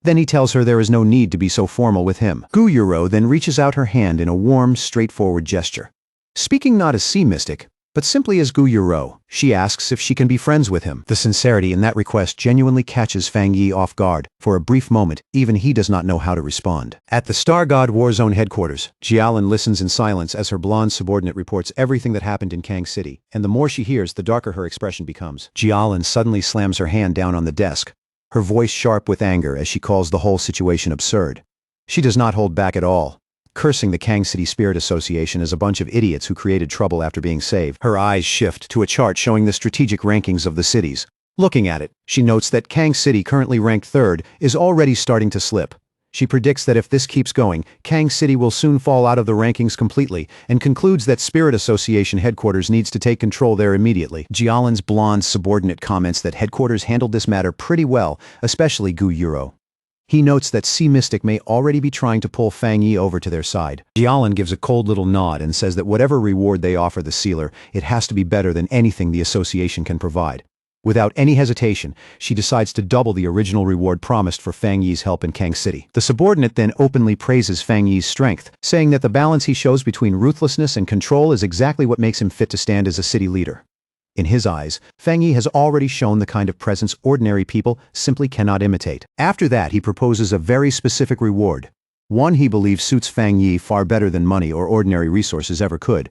Then he tells her there is no need to be so formal with him. Gu Yuro then reaches out her hand in a warm, straightforward gesture. Speaking not as sea mystic, but simply as Gu Yuro. She asks if she can be friends with him. The sincerity in that request genuinely catches Fang Yi off guard. For a brief moment, even he does not know how to respond. At the Star God Warzone headquarters, Jialin listens in silence as her blonde subordinate reports everything that happened in Kang City, and the more she hears, the darker her expression becomes. Jialin suddenly slams her hand down on the desk, her voice sharp with anger as she calls the whole situation absurd. She does not hold back at all, cursing the Kang City Spirit Association as a bunch of idiots who created trouble after being saved. Her eyes shift to a chart showing the strategic rankings of the cities. Looking at it, she notes that Kang City, currently ranked 3rd, is already starting to slip. She predicts that if this keeps going, Kang City will soon fall out of the rankings completely, and concludes that Spirit Association headquarters needs to take control there immediately. Jialin's blonde subordinate comments that headquarters handled this matter pretty well, especially Gu Yuro. He notes that Sea Mystic may already be trying to pull Fang Yi over to their side. Jialin gives a cold little nod and says that whatever reward they offer the sealer, it has to be better than anything the association can provide. Without any hesitation, she decides to double the original reward promised for Fang Yi's help in Kang City. The subordinate then openly praises Fang Yi's strength, saying that the balance he shows between ruthlessness and control is exactly what makes him fit to stand as a city leader. In his eyes, Fang Yi has already shown the kind of presence ordinary people simply cannot imitate. After that, he proposes a very specific reward, one he believes suits Fang Yi far better than money or ordinary resources ever could.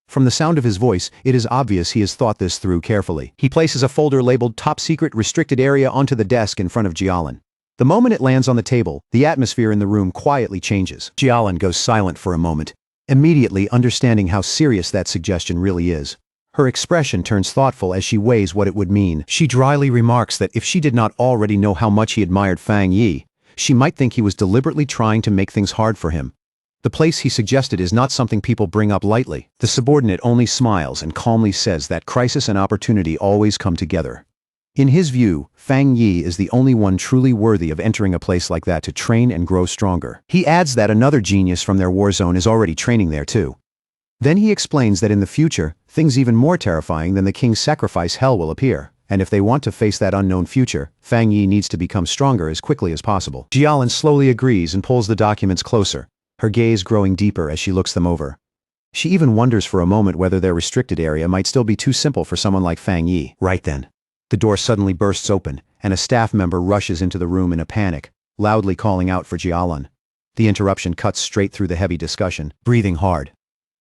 From the sound of his voice, it is obvious he has thought this through carefully. He places a folder labeled Top Secret Restricted Area onto the desk in front of Jialin. The moment it lands on the table, the atmosphere in the room quietly changes. Jialin goes silent for a moment, immediately understanding how serious that suggestion really is. Her expression turns thoughtful as she weighs what it would mean. She dryly remarks that if she did not already know how much he admired Fang Yi, she might think he was deliberately trying to make things hard for him. The place he suggested is not something people bring up lightly. The subordinate only smiles and calmly says that crisis and opportunity always come together. In his view, Fang Yi is the only one truly worthy of entering a place like that to train and grow stronger. He adds that another genius from their war zone is already training there too. Then he explains that in the future, things even more terrifying than the king's sacrifice hell will appear, and if they want to face that unknown future, Fang Yi needs to become stronger as quickly as possible. Jialin slowly agrees and pulls the documents closer, her gaze growing deeper as she looks them over. She even wonders for a moment whether their restricted area might still be too simple for someone like Fang Yi. Right then, the door suddenly bursts open, and a staff member rushes into the room in a panic, loudly calling out for Jialin. The interruption cuts straight through the heavy discussion. Breathing hard,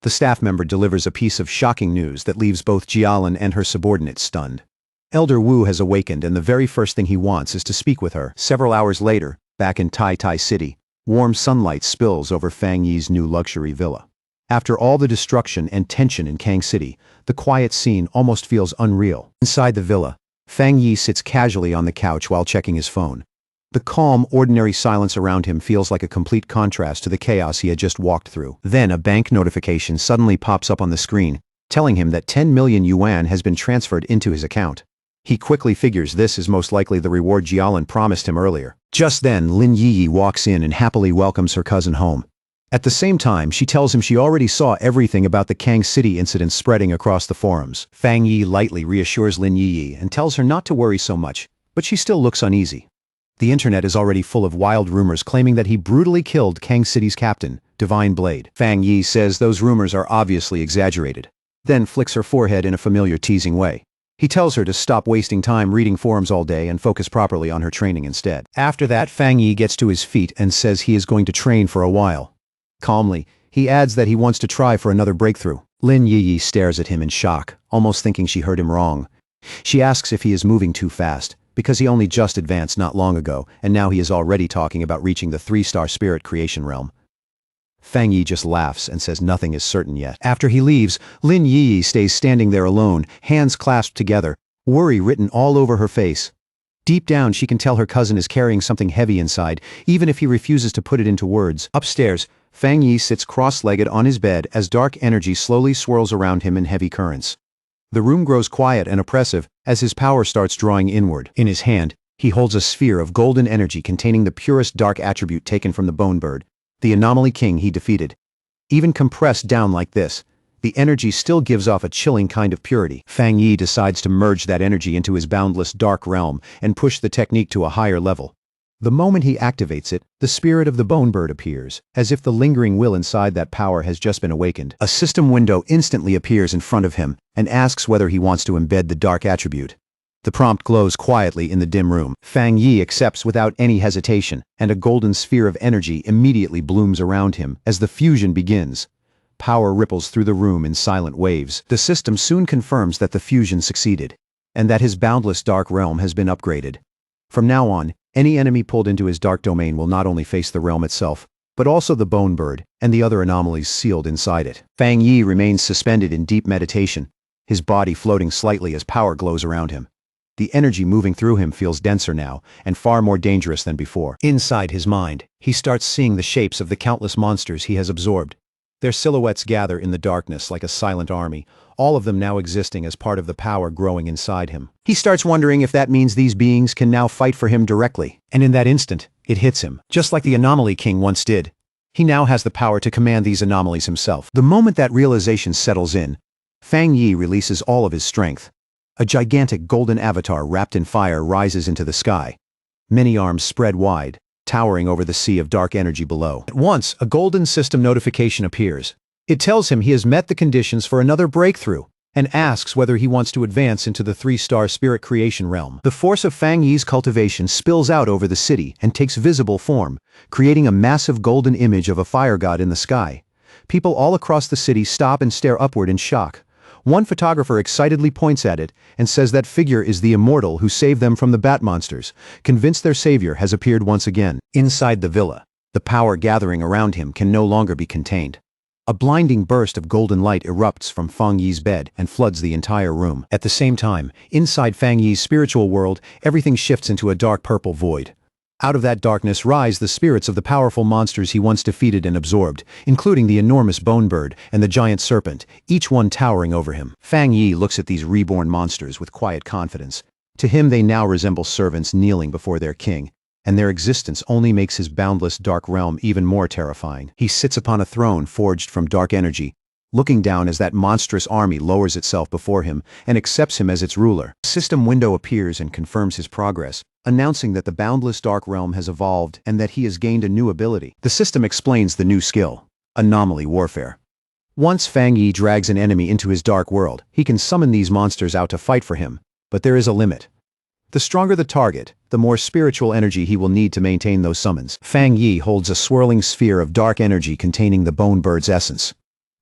the staff member delivers a piece of shocking news that leaves both Jialin and her subordinate stunned. Elder Wu has awakened, and the very first thing he wants is to speak with her. Several hours later, back in Tai Tai City, warm sunlight spills over Fang Yi's new luxury villa. After all the destruction and tension in Kang City, the quiet scene almost feels unreal. Inside the villa, Fang Yi sits casually on the couch while checking his phone. The calm, ordinary silence around him feels like a complete contrast to the chaos he had just walked through. Then a bank notification suddenly pops up on the screen, telling him that 10 million yuan has been transferred into his account. He quickly figures this is most likely the reward Jialin promised him earlier. Just then, Lin Yi walks in and happily welcomes her cousin home. At the same time, she tells him she already saw everything about the Kang City incident spreading across the forums. Fang Yi lightly reassures Lin Yi and tells her not to worry so much, but she still looks uneasy. The internet is already full of wild rumors claiming that he brutally killed Kang City's captain, Divine Blade. Fang Yi says those rumors are obviously exaggerated, then flicks her forehead in a familiar teasing way. He tells her to stop wasting time reading forums all day and focus properly on her training instead. After that, Fang Yi gets to his feet and says he is going to train for a while. Calmly, he adds that he wants to try for another breakthrough. Lin Yi stares at him in shock, almost thinking she heard him wrong. She asks if he is moving too fast, because he only just advanced not long ago, and now he is already talking about reaching the 3-star spirit creation realm. Fang Yi just laughs and says nothing is certain yet. After he leaves, Lin Yi stays standing there alone, hands clasped together, worry written all over her face. Deep down, she can tell her cousin is carrying something heavy inside, even if he refuses to put it into words. Upstairs, Fang Yi sits cross-legged on his bed as dark energy slowly swirls around him in heavy currents. The room grows quiet and oppressive as his power starts drawing inward. In his hand, he holds a sphere of golden energy containing the purest dark attribute taken from the Bone Bird, the anomaly king he defeated. Even compressed down like this, the energy still gives off a chilling kind of purity. Fang Yi decides to merge that energy into his boundless dark realm and push the technique to a higher level. The moment he activates it, the spirit of the bone bird appears, as if the lingering will inside that power has just been awakened. A system window instantly appears in front of him and asks whether he wants to embed the dark attribute. The prompt glows quietly in the dim room. Fang Yi accepts without any hesitation, and a golden sphere of energy immediately blooms around him as the fusion begins. Power ripples through the room in silent waves. The system soon confirms that the fusion succeeded, and that his boundless dark realm has been upgraded. From now on, any enemy pulled into his dark domain will not only face the realm itself, but also the bone bird and the other anomalies sealed inside it. Fang Yi remains suspended in deep meditation, his body floating slightly as power glows around him. The energy moving through him feels denser now, and far more dangerous than before. Inside his mind, he starts seeing the shapes of the countless monsters he has absorbed. Their silhouettes gather in the darkness like a silent army, all of them now existing as part of the power growing inside him. He starts wondering if that means these beings can now fight for him directly. And in that instant, it hits him, just like the Anomaly King once did. He now has the power to command these anomalies himself. The moment that realization settles in, Fang Yi releases all of his strength. A gigantic golden avatar wrapped in fire rises into the sky. Many arms spread wide, towering over the sea of dark energy below. At once, a golden system notification appears. It tells him he has met the conditions for another breakthrough, and asks whether he wants to advance into the 3-star spirit creation realm. The force of Fang Yi's cultivation spills out over the city and takes visible form, creating a massive golden image of a fire god in the sky. People all across the city stop and stare upward in shock. One photographer excitedly points at it and says that figure is the immortal who saved them from the bat monsters, convinced their savior has appeared once again. Inside the villa, the power gathering around him can no longer be contained. A blinding burst of golden light erupts from Fang Yi's bed and floods the entire room. At the same time, inside Fang Yi's spiritual world, everything shifts into a dark purple void. Out of that darkness rise the spirits of the powerful monsters he once defeated and absorbed, including the enormous bone bird and the giant serpent, each one towering over him. Fang Yi looks at these reborn monsters with quiet confidence. To him they now resemble servants kneeling before their king, and their existence only makes his boundless dark realm even more terrifying. He sits upon a throne forged from dark energy, looking down as that monstrous army lowers itself before him and accepts him as its ruler. A system window appears and confirms his progress, announcing that the boundless dark realm has evolved and that he has gained a new ability. The system explains the new skill: anomaly warfare. Once Fang Yi drags an enemy into his dark world, he can summon these monsters out to fight for him, but there is a limit. The stronger the target, the more spiritual energy he will need to maintain those summons. Fang Yi holds a swirling sphere of dark energy containing the bone bird's essence.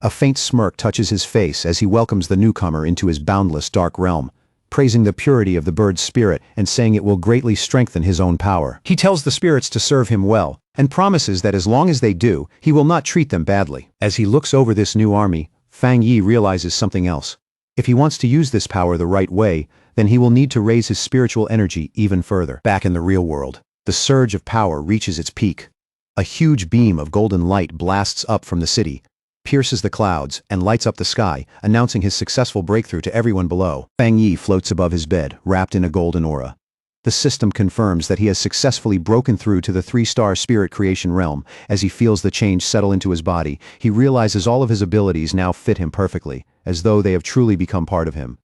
A faint smirk touches his face as he welcomes the newcomer into his boundless dark realm, praising the purity of the bird's spirit and saying it will greatly strengthen his own power. He tells the spirits to serve him well, and promises that as long as they do, he will not treat them badly. As he looks over this new army, Fang Yi realizes something else. If he wants to use this power the right way, then he will need to raise his spiritual energy even further. Back in the real world, the surge of power reaches its peak. A huge beam of golden light blasts up from the city, pierces the clouds, and lights up the sky, announcing his successful breakthrough to everyone below. Fang Yi floats above his bed, wrapped in a golden aura. The system confirms that he has successfully broken through to the 3-star spirit creation realm. As he feels the change settle into his body, he realizes all of his abilities now fit him perfectly, as though they have truly become part of him.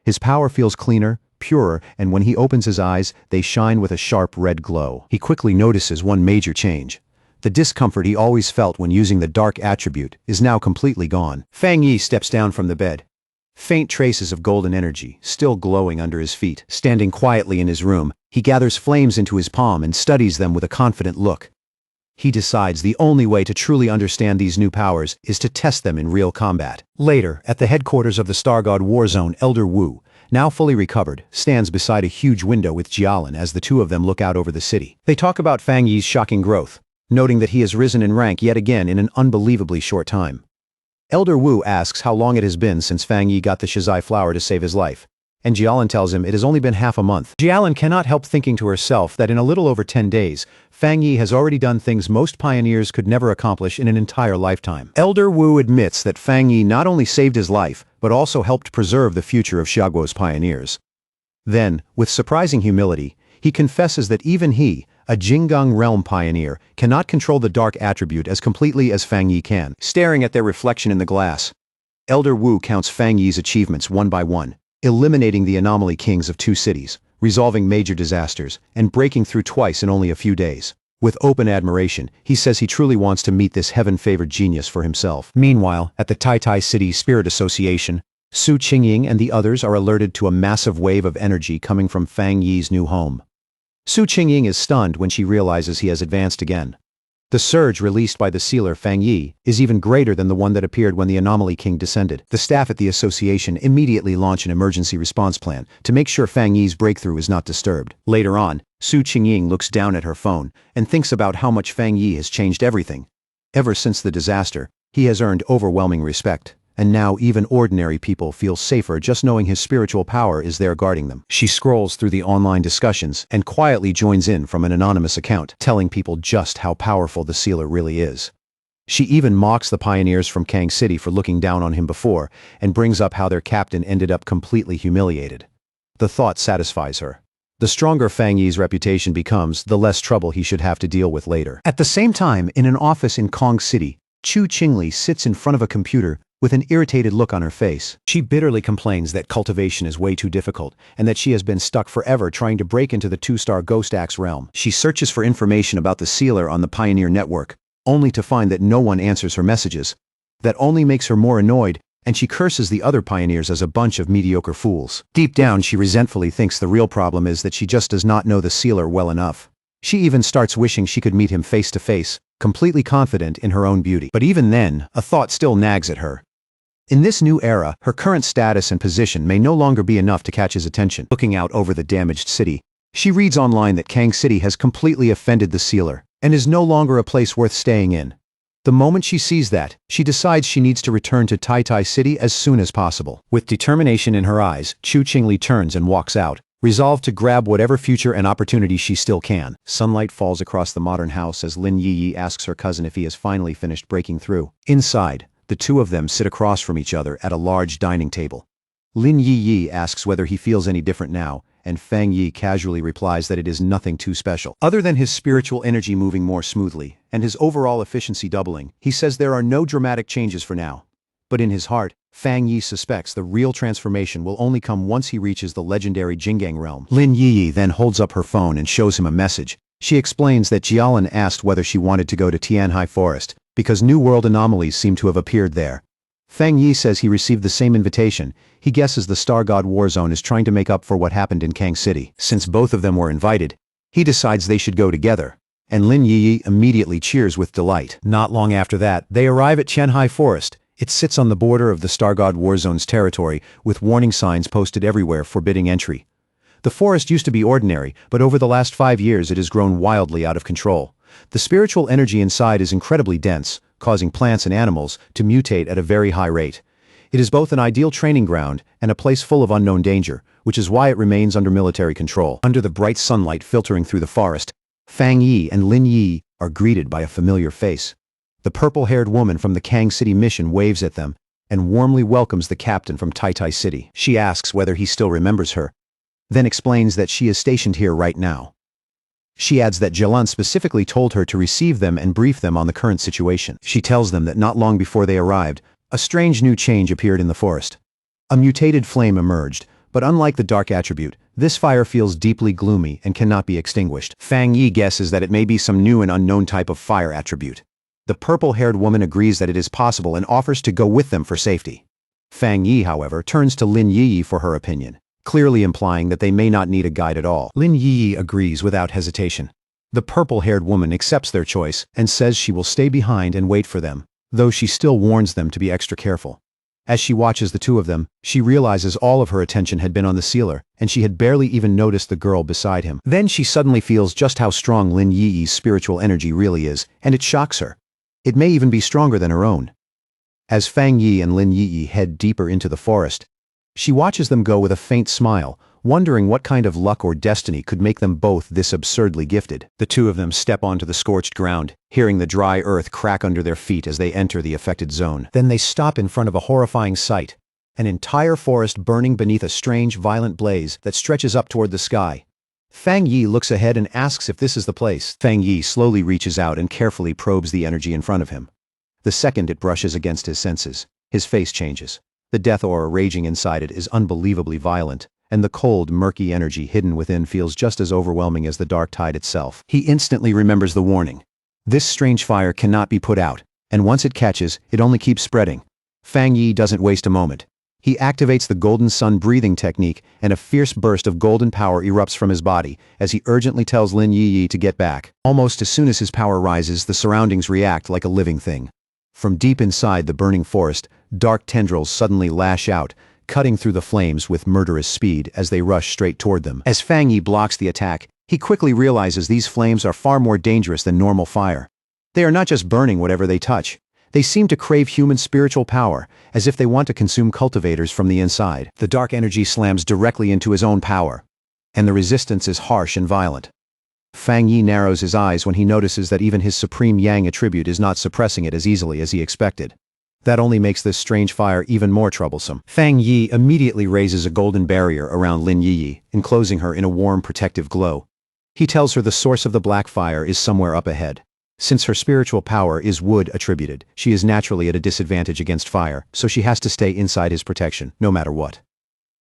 His power feels cleaner, purer, and when he opens his eyes, they shine with a sharp red glow. He quickly notices one major change. The discomfort he always felt when using the dark attribute is now completely gone. Fang Yi steps down from the bed. Faint traces of golden energy, still glowing under his feet. Standing quietly in his room, he gathers flames into his palm and studies them with a confident look. He decides the only way to truly understand these new powers is to test them in real combat. Later, at the headquarters of the Star God War Zone, Elder Wu, now fully recovered, stands beside a huge window with Jialin as the two of them look out over the city. They talk about Fang Yi's shocking growth, noting that he has risen in rank yet again in an unbelievably short time. Elder Wu asks how long it has been since Fang Yi got the Shizai flower to save his life, and Jialin tells him it has only been half a month. Jialin cannot help thinking to herself that in a little over 10 days, Fang Yi has already done things most pioneers could never accomplish in an entire lifetime. Elder Wu admits that Fang Yi not only saved his life, but also helped preserve the future of Xiaoguo's pioneers. Then, with surprising humility, he confesses that even he, a Jinggang realm pioneer, cannot control the dark attribute as completely as Fang Yi can. Staring at their reflection in the glass, Elder Wu counts Fang Yi's achievements one by one, eliminating the anomaly kings of 2 cities, resolving major disasters, and breaking through twice in only a few days. With open admiration, he says he truly wants to meet this heaven-favored genius for himself. Meanwhile, at the Tai City Spirit Association, Su Qingying and the others are alerted to a massive wave of energy coming from Fang Yi's new home. Su Qingying is stunned when she realizes he has advanced again. The surge released by the sealer Fang Yi is even greater than the one that appeared when the Anomaly King descended. The staff at the association immediately launch an emergency response plan to make sure Fang Yi's breakthrough is not disturbed. Later on, Su Qingying looks down at her phone and thinks about how much Fang Yi has changed everything. Ever since the disaster, he has earned overwhelming respect. And now even ordinary people feel safer just knowing his spiritual power is there guarding them. She scrolls through the online discussions and quietly joins in from an anonymous account, telling people just how powerful the sealer really is. She even mocks the pioneers from Kang City for looking down on him before, and brings up how their captain ended up completely humiliated. The thought satisfies her. The stronger Fang Yi's reputation becomes, the less trouble he should have to deal with later. At the same time, in an office in Kong City, Chu Qingli sits in front of a computer with an irritated look on her face. She bitterly complains that cultivation is way too difficult, and that she has been stuck forever trying to break into the 2-star Ghost Axe realm. She searches for information about the sealer on the Pioneer Network, only to find that no one answers her messages. That only makes her more annoyed, and she curses the other pioneers as a bunch of mediocre fools. Deep down, she resentfully thinks the real problem is that she just does not know the sealer well enough. She even starts wishing she could meet him face to face, completely confident in her own beauty. But even then, a thought still nags at her. In this new era, her current status and position may no longer be enough to catch his attention. Looking out over the damaged city, she reads online that Kang City has completely offended the sealer, and is no longer a place worth staying in. The moment she sees that, she decides she needs to return to Tai City as soon as possible. With determination in her eyes, Chu Qingli turns and walks out, resolved to grab whatever future and opportunity she still can. Sunlight falls across the modern house as Lin Yi asks her cousin if he has finally finished breaking through. Inside, the two of them sit across from each other at a large dining table. Lin Yi asks whether he feels any different now, and Fang Yi casually replies that it is nothing too special. Other than his spiritual energy moving more smoothly, and his overall efficiency doubling, he says there are no dramatic changes for now. But in his heart, Fang Yi suspects the real transformation will only come once he reaches the legendary Jinggang realm. Lin Yi then holds up her phone and shows him a message. She explains that Jialan asked whether she wanted to go to Tianhai Forest, because New World anomalies seem to have appeared there. Fang Yi says he received the same invitation. He guesses the Star God Warzone is trying to make up for what happened in Kang City. Since both of them were invited, he decides they should go together, and Lin Yi immediately cheers with delight. Not long after that, they arrive at Tianhai Forest. It sits on the border of the Star God Warzone's territory, with warning signs posted everywhere forbidding entry. The forest used to be ordinary, but over the last 5 years it has grown wildly out of control. The spiritual energy inside is incredibly dense, causing plants and animals to mutate at a very high rate. It is both an ideal training ground and a place full of unknown danger, which is why it remains under military control. Under the bright sunlight filtering through the forest, Fang Yi and Lin Yi are greeted by a familiar face. The purple-haired woman from the Kang City mission waves at them and warmly welcomes the captain from Tai City. She asks whether he still remembers her, then explains that she is stationed here right now. She adds that Jialan specifically told her to receive them and brief them on the current situation. She tells them that not long before they arrived, a strange new change appeared in the forest. A mutated flame emerged, but unlike the dark attribute, this fire feels deeply gloomy and cannot be extinguished. Fang Yi guesses that it may be some new and unknown type of fire attribute. The purple-haired woman agrees that it is possible and offers to go with them for safety. Fang Yi, however, turns to Lin Yi for her opinion, clearly implying that they may not need a guide at all. Lin Yi agrees without hesitation. The purple-haired woman accepts their choice and says she will stay behind and wait for them, though she still warns them to be extra careful. As she watches the two of them, she realizes all of her attention had been on the sealer, and she had barely even noticed the girl beside him. Then she suddenly feels just how strong Lin Yi's spiritual energy really is, and it shocks her. It may even be stronger than her own. As Fang Yi and Lin Yi head deeper into the forest, she watches them go with a faint smile, wondering what kind of luck or destiny could make them both this absurdly gifted. The two of them step onto the scorched ground, hearing the dry earth crack under their feet as they enter the affected zone. Then they stop in front of a horrifying sight, an entire forest burning beneath a strange, violent blaze that stretches up toward the sky. Fang Yi looks ahead and asks if this is the place. Fang Yi slowly reaches out and carefully probes the energy in front of him. The second it brushes against his senses, his face changes. The death aura raging inside it is unbelievably violent, and the cold, murky energy hidden within feels just as overwhelming as the dark tide itself. He instantly remembers the warning. This strange fire cannot be put out, and once it catches, it only keeps spreading. Fang Yi doesn't waste a moment. He activates the golden sun breathing technique, and a fierce burst of golden power erupts from his body as he urgently tells Lin Yi to get back. Almost as soon as his power rises, the surroundings react like a living thing. From deep inside the burning forest, dark tendrils suddenly lash out, cutting through the flames with murderous speed as they rush straight toward them. As Fang Yi blocks the attack, he quickly realizes these flames are far more dangerous than normal fire. They are not just burning whatever they touch. They seem to crave human spiritual power, as if they want to consume cultivators from the inside. The dark energy slams directly into his own power, and the resistance is harsh and violent. Fang Yi narrows his eyes when he notices that even his supreme yang attribute is not suppressing it as easily as he expected. That only makes this strange fire even more troublesome. Fang Yi immediately raises a golden barrier around Lin Yi, enclosing her in a warm, protective glow. He tells her the source of the black fire is somewhere up ahead. Since her spiritual power is wood attributed, she is naturally at a disadvantage against fire, so she has to stay inside his protection, no matter what.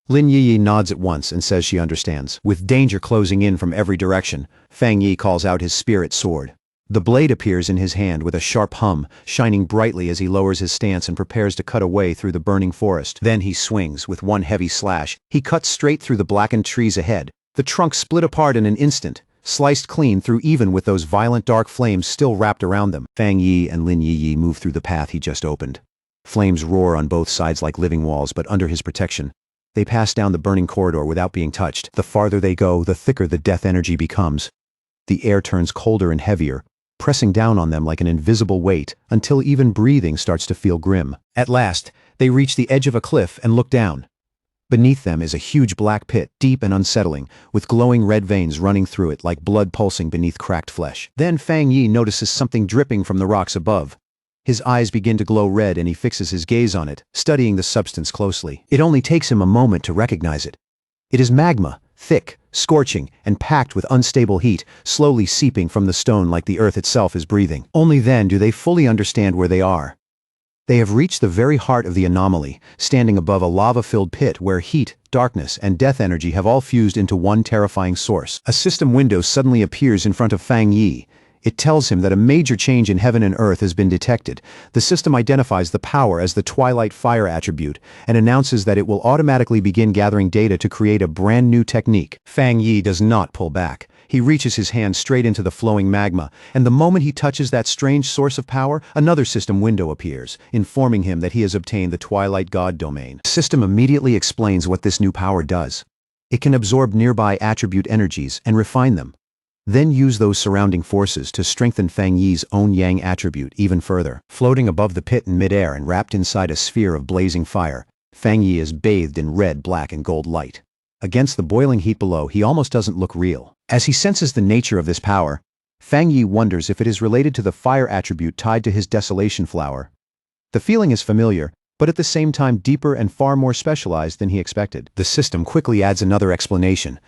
Lin Yi nods at once and says she understands. With danger closing in from every direction, Fang Yi calls out his spirit sword. The blade appears in his hand with a sharp hum, shining brightly as he lowers his stance and prepares to cut away through the burning forest. Then he swings with one heavy slash. He cuts straight through the blackened trees ahead. The trunk split apart in an instant, sliced clean through even with those violent dark flames still wrapped around them. Fang Yi and Lin Yi move through the path he just opened. Flames roar on both sides like living walls, but under his protection, they pass down the burning corridor without being touched. The farther they go, the thicker the death energy becomes. The air turns colder and heavier, pressing down on them like an invisible weight until even breathing starts to feel grim. At last, they reach the edge of a cliff and look down. Beneath them is a huge black pit, deep and unsettling, with glowing red veins running through it like blood pulsing beneath cracked flesh. Then Fang Yi notices something dripping from the rocks above. His eyes begin to glow red and he fixes his gaze on it, studying the substance closely. It only takes him a moment to recognize it. It is magma, thick, scorching, and packed with unstable heat, slowly seeping from the stone like the earth itself is breathing. Only then do they fully understand where they are. They have reached the very heart of the anomaly, standing above a lava-filled pit where heat, darkness, and death energy have all fused into one terrifying source. A system window suddenly appears in front of Fang Yi. It tells him that a major change in heaven and earth has been detected. The system identifies the power as the Twilight Fire attribute and announces that it will automatically begin gathering data to create a brand new technique. Fang Yi does not pull back. He reaches his hand straight into the flowing magma, and the moment he touches that strange source of power, another system window appears, informing him that he has obtained the Twilight God domain. The system immediately explains what this new power does. It can absorb nearby attribute energies and refine them, then use those surrounding forces to strengthen Fang Yi's own Yang attribute even further. Floating above the pit in midair and wrapped inside a sphere of blazing fire, Fang Yi is bathed in red, black, and gold light. Against the boiling heat below, he almost doesn't look real. As he senses the nature of this power, Fang Yi wonders if it is related to the fire attribute tied to his desolation flower. The feeling is familiar, but at the same time deeper and far more specialized than he expected. The system quickly adds another explanation.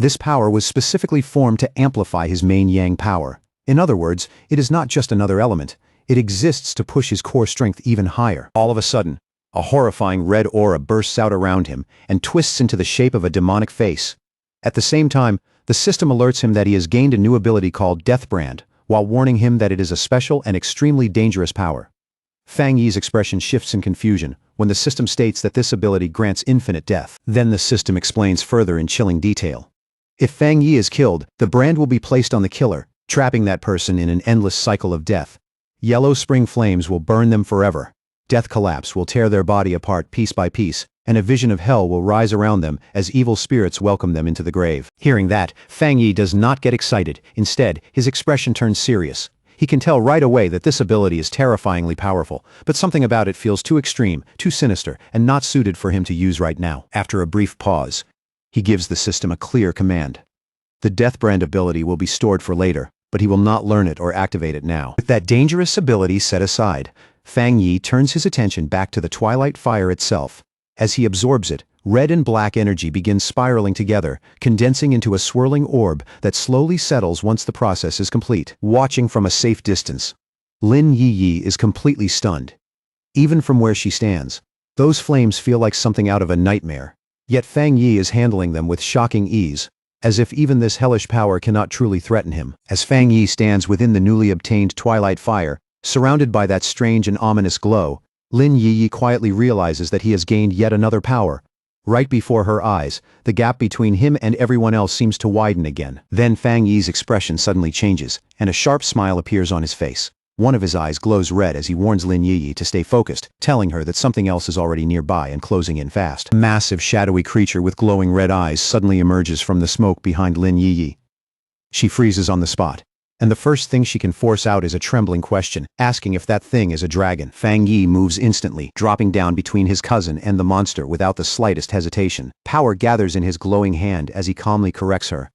This power was specifically formed to amplify his main Yang power. In other words, it is not just another element. It exists to push his core strength even higher. All of a sudden, a horrifying red aura bursts out around him and twists into the shape of a demonic face. At the same time, the system alerts him that he has gained a new ability called Death Brand, while warning him that it is a special and extremely dangerous power. Fang Yi's expression shifts in confusion when the system states that this ability grants infinite death. Then the system explains further in chilling detail. If Fang Yi is killed, the brand will be placed on the killer, trapping that person in an endless cycle of death. Yellow spring flames will burn them forever. Death collapse will tear their body apart piece by piece, and a vision of hell will rise around them as evil spirits welcome them into the grave. Hearing that, Fang Yi does not get excited. Instead, his expression turns serious. He can tell right away that this ability is terrifyingly powerful, but something about it feels too extreme, too sinister, and not suited for him to use right now. After a brief pause, he gives the system a clear command. The Death Brand ability will be stored for later, but he will not learn it or activate it now. With that dangerous ability set aside, Fang Yi turns his attention back to the Twilight Fire itself. As he absorbs it, red and black energy begins spiraling together, condensing into a swirling orb that slowly settles once the process is complete. Watching from a safe distance, Lin Yi is completely stunned. Even from where she stands, those flames feel like something out of a nightmare. Yet Fang Yi is handling them with shocking ease, as if even this hellish power cannot truly threaten him. As Fang Yi stands within the newly obtained twilight fire, surrounded by that strange and ominous glow, Lin Yi quietly realizes that he has gained yet another power. Right before her eyes, the gap between him and everyone else seems to widen again. Then Fang Yi's expression suddenly changes, and a sharp smile appears on his face. One of his eyes glows red as he warns Lin Yi to stay focused, telling her that something else is already nearby and closing in fast. A massive shadowy creature with glowing red eyes suddenly emerges from the smoke behind Lin Yi. She freezes on the spot, and the first thing she can force out is a trembling question, asking if that thing is a dragon. Fang Yi moves instantly, dropping down between his cousin and the monster without the slightest hesitation. Power gathers in his glowing hand as he calmly corrects her.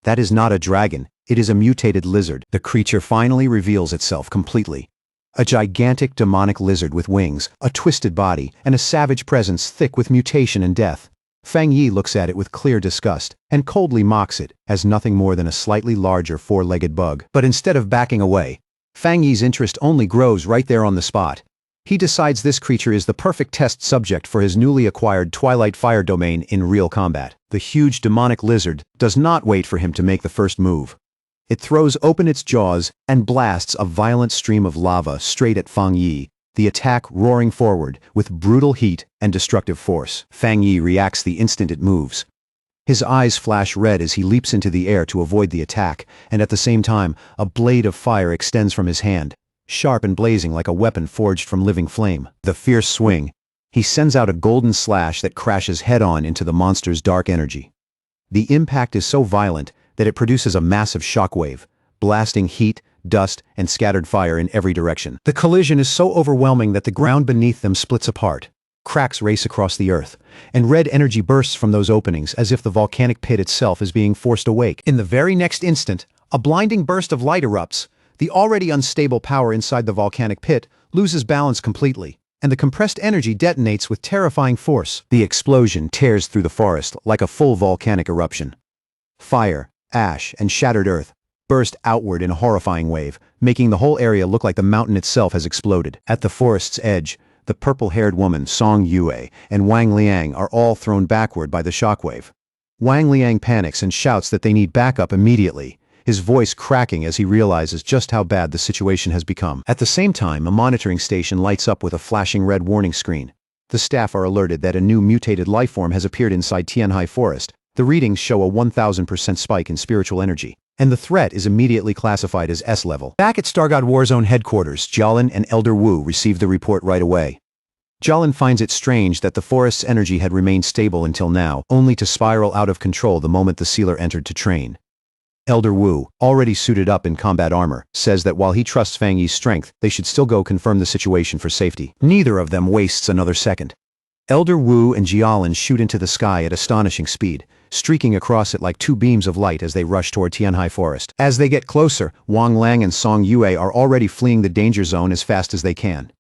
That is not a dragon, it is a mutated lizard. The creature finally reveals itself completely. A gigantic demonic lizard with wings, a twisted body, and a savage presence thick with mutation and death. Fang Yi looks at it with clear disgust, and coldly mocks it as nothing more than a slightly larger four-legged bug. But instead of backing away, Fang Yi's interest only grows right there on the spot. He decides this creature is the perfect test subject for his newly acquired Twilight Fire domain in real combat. The huge demonic lizard does not wait for him to make the first move. It throws open its jaws and blasts a violent stream of lava straight at Fang Yi, the attack roaring forward with brutal heat and destructive force. Fang Yi reacts the instant it moves. His eyes flash red as he leaps into the air to avoid the attack, and at the same time, a blade of fire extends from his hand, sharp and blazing like a weapon forged from living flame. The fierce swing, he sends out a golden slash that crashes head-on into the monster's dark energy. The impact is so violent that it produces a massive shockwave, blasting heat, dust, and scattered fire in every direction. The collision is so overwhelming that the ground beneath them splits apart. Cracks race across the earth, and red energy bursts from those openings as if the volcanic pit itself is being forced awake. In the very next instant, a blinding burst of light erupts. The already unstable power inside the volcanic pit loses balance completely, and the compressed energy detonates with terrifying force. The explosion tears through the forest like a full volcanic eruption. Fire, ash, and shattered earth burst outward in a horrifying wave, making the whole area look like the mountain itself has exploded. At the forest's edge, the purple-haired woman Song Yue and Wang Liang are all thrown backward by the shockwave. Wang Liang panics and shouts that they need backup immediately, his voice cracking as he realizes just how bad the situation has become. At the same time, a monitoring station lights up with a flashing red warning screen. The staff are alerted that a new mutated lifeform has appeared inside Tianhai Forest. The readings show a 1000% spike in spiritual energy, and the threat is immediately classified as S-level. Back at Stargod Warzone headquarters, Jialin and Elder Wu receive the report right away. Jialin finds it strange that the forest's energy had remained stable until now, only to spiral out of control the moment the sealer entered to train. Elder Wu, already suited up in combat armor, says that while he trusts Fang Yi's strength, they should still go confirm the situation for safety. Neither of them wastes another second. Elder Wu and Jialin shoot into the sky at astonishing speed, streaking across it like two beams of light as they rush toward Tianhai Forest. As they get closer, Wang Lang and Song Yue are already fleeing the danger zone as fast as they can.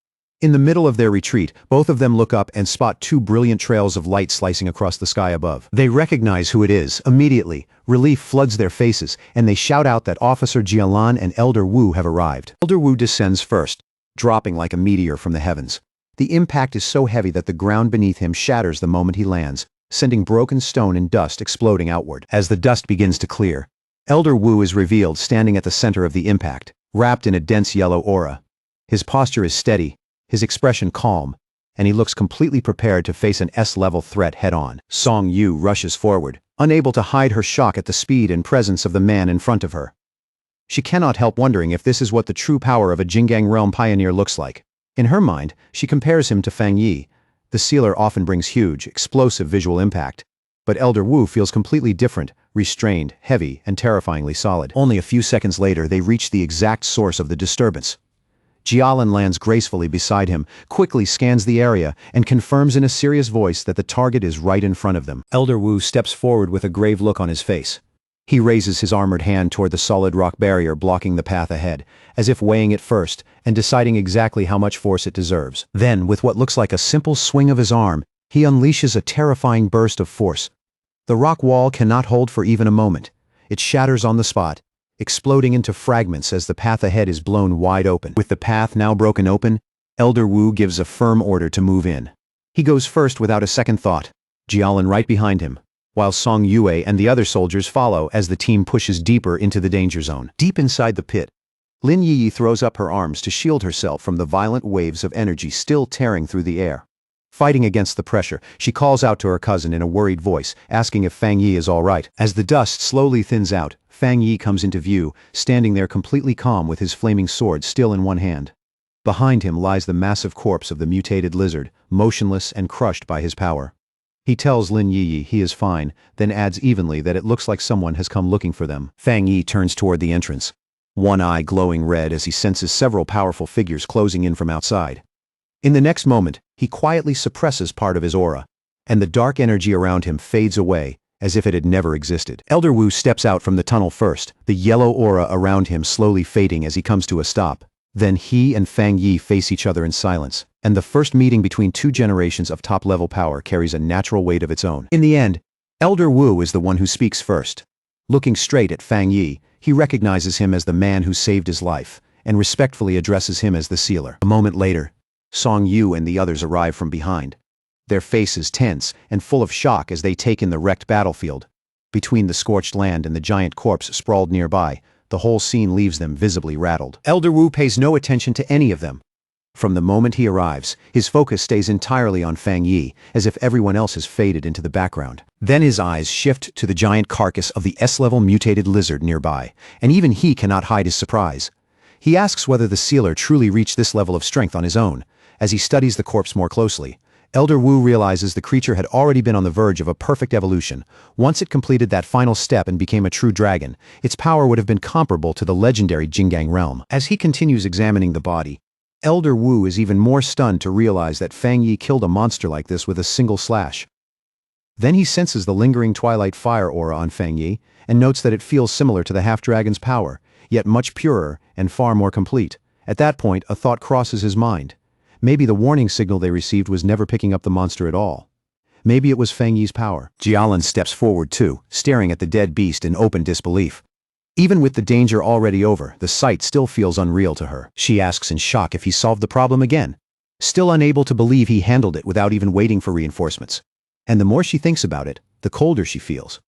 In the middle of their retreat, both of them look up and spot two brilliant trails of light slicing across the sky above. They recognize who it is immediately. Relief floods their faces, and they shout out that Officer Jialan and Elder Wu have arrived. Elder Wu descends first, dropping like a meteor from the heavens. The impact is so heavy that the ground beneath him shatters the moment he lands, sending broken stone and dust exploding outward. As the dust begins to clear, Elder Wu is revealed standing at the center of the impact, wrapped in a dense yellow aura. His posture is steady, his expression calm, and he looks completely prepared to face an S-level threat head-on. Song Yu rushes forward, unable to hide her shock at the speed and presence of the man in front of her. She cannot help wondering if this is what the true power of a Jinggang realm pioneer looks like. In her mind, she compares him to Fang Yi. The sealer often brings huge, explosive visual impact, but Elder Wu feels completely different, restrained, heavy, and terrifyingly solid. Only a few seconds later, they reach the exact source of the disturbance. Jialin lands gracefully beside him, quickly scans the area, and confirms in a serious voice that the target is right in front of them. Elder Wu steps forward with a grave look on his face. He raises his armored hand toward the solid rock barrier blocking the path ahead, as if weighing it first and deciding exactly how much force it deserves. Then, with what looks like a simple swing of his arm, he unleashes a terrifying burst of force. The rock wall cannot hold for even a moment. It shatters on the spot, exploding into fragments as the path ahead is blown wide open. With the path now broken open, Elder Wu gives a firm order to move in. He goes first without a second thought, Jialan right behind him, while Song Yue and the other soldiers follow as the team pushes deeper into the danger zone. Deep inside the pit, Lin Yi throws up her arms to shield herself from the violent waves of energy still tearing through the air. Fighting against the pressure, she calls out to her cousin in a worried voice, asking if Fang Yi is all right. As the dust slowly thins out, Fang Yi comes into view, standing there completely calm with his flaming sword still in one hand. Behind him lies the massive corpse of the mutated lizard, motionless and crushed by his power. He tells Lin Yi he is fine, then adds evenly that it looks like someone has come looking for them. Fang Yi turns toward the entrance, one eye glowing red as he senses several powerful figures closing in from outside. In the next moment, he quietly suppresses part of his aura, and the dark energy around him fades away, as if it had never existed. Elder Wu steps out from the tunnel first, the yellow aura around him slowly fading as he comes to a stop. Then he and Fang Yi face each other in silence, and the first meeting between two generations of top-level power carries a natural weight of its own. In the end, Elder Wu is the one who speaks first. Looking straight at Fang Yi, he recognizes him as the man who saved his life, and respectfully addresses him as the sealer. A moment later, Song Yu and the others arrive from behind, their faces tense and full of shock as they take in the wrecked battlefield. Between the scorched land and the giant corpse sprawled nearby, the whole scene leaves them visibly rattled. Elder Wu pays no attention to any of them. From the moment he arrives, his focus stays entirely on Fang Yi, as if everyone else has faded into the background. Then his eyes shift to the giant carcass of the S-level mutated lizard nearby, and even he cannot hide his surprise. He asks whether the sealer truly reached this level of strength on his own. As he studies the corpse more closely, Elder Wu realizes the creature had already been on the verge of a perfect evolution. Once it completed that final step and became a true dragon, its power would have been comparable to the legendary Jinggang realm. As he continues examining the body, Elder Wu is even more stunned to realize that Fang Yi killed a monster like this with a single slash. Then he senses the lingering twilight fire aura on Fang Yi, and notes that it feels similar to the half-dragon's power, yet much purer and far more complete. At that point, a thought crosses his mind. Maybe the warning signal they received was never picking up the monster at all. Maybe it was Fang Yi's power. Jialan steps forward too, staring at the dead beast in open disbelief. Even with the danger already over, the sight still feels unreal to her. She asks in shock if he solved the problem again, still unable to believe he handled it without even waiting for reinforcements. And the more she thinks about it, the colder she feels.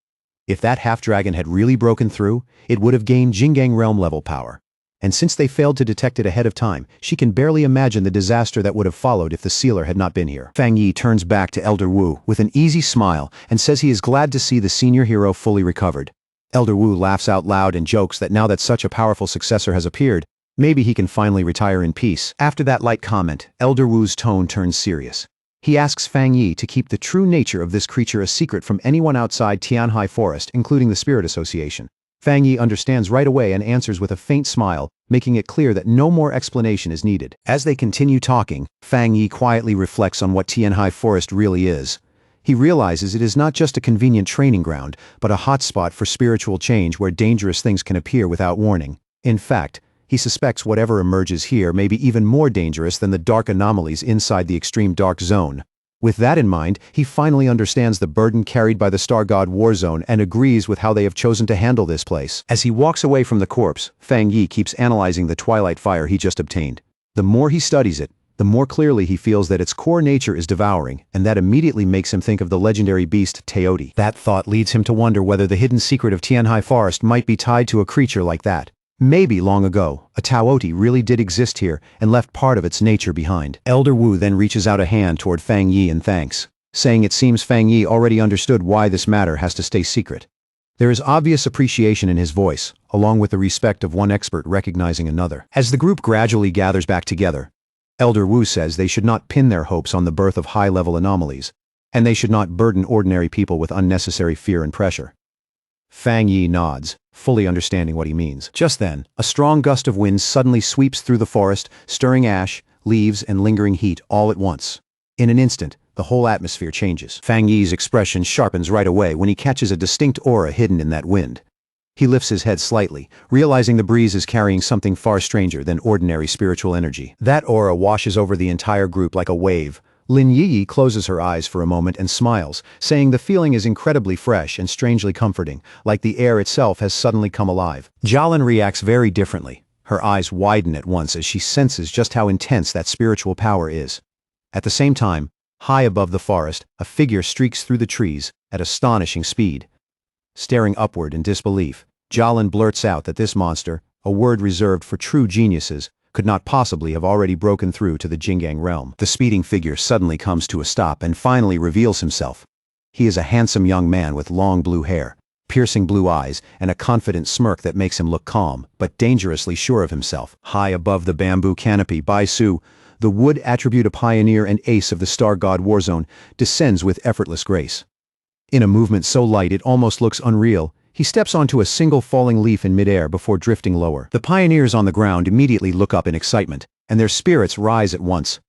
If that half-dragon had really broken through, it would have gained Jinggang realm-level power. And since they failed to detect it ahead of time, she can barely imagine the disaster that would have followed if the sealer had not been here. Fang Yi turns back to Elder Wu with an easy smile and says he is glad to see the senior hero fully recovered. Elder Wu laughs out loud and jokes that now that such a powerful successor has appeared, maybe he can finally retire in peace. After that light comment, Elder Wu's tone turns serious. He asks Fang Yi to keep the true nature of this creature a secret from anyone outside Tianhai Forest, including the Spirit Association. Fang Yi understands right away and answers with a faint smile, making it clear that no more explanation is needed. As they continue talking, Fang Yi quietly reflects on what Tianhai Forest really is. He realizes it is not just a convenient training ground, but a hotspot for spiritual change where dangerous things can appear without warning. In fact, he suspects whatever emerges here may be even more dangerous than the dark anomalies inside the extreme dark zone. With that in mind, he finally understands the burden carried by the Star God War Zone and agrees with how they have chosen to handle this place. As he walks away from the corpse, Fang Yi keeps analyzing the twilight fire he just obtained. The more he studies it, the more clearly he feels that its core nature is devouring, and that immediately makes him think of the legendary beast Teoti. That thought leads him to wonder whether the hidden secret of Tianhai Forest might be tied to a creature like that. Maybe long ago, a Teoti really did exist here and left part of its nature behind. Elder Wu then reaches out a hand toward Fang Yi in thanks, saying it seems Fang Yi already understood why this matter has to stay secret. There is obvious appreciation in his voice, along with the respect of one expert recognizing another. As the group gradually gathers back together, Elder Wu says they should not pin their hopes on the birth of high-level anomalies, and they should not burden ordinary people with unnecessary fear and pressure. Fang Yi nods, fully understanding what he means. Just then, a strong gust of wind suddenly sweeps through the forest, stirring ash, leaves, and lingering heat all at once. In an instant, the whole atmosphere changes. Fang Yi's expression sharpens right away when he catches a distinct aura hidden in that wind. He lifts his head slightly, realizing the breeze is carrying something far stranger than ordinary spiritual energy. That aura washes over the entire group like a wave. Lin Yi closes her eyes for a moment and smiles, saying the feeling is incredibly fresh and strangely comforting, like the air itself has suddenly come alive. Jialan reacts very differently. Her eyes widen at once as she senses just how intense that spiritual power is. At the same time, High above the forest, a figure streaks through the trees at astonishing speed. Staring upward in disbelief, Jolin blurts out that this monster, a word reserved for true geniuses, could not possibly have already broken through to the Jingang realm. The speeding figure suddenly comes to a stop and finally reveals himself. He is a handsome young man with long blue hair, piercing blue eyes, and a confident smirk that makes him look calm, but dangerously sure of himself. High above the bamboo canopy, Bai Su, the wood attribute a pioneer and ace of the Star God Warzone, descends with effortless grace. In a movement so light it almost looks unreal, he steps onto a single falling leaf in midair before drifting lower. The pioneers on the ground immediately look up in excitement, and their spirits rise at once.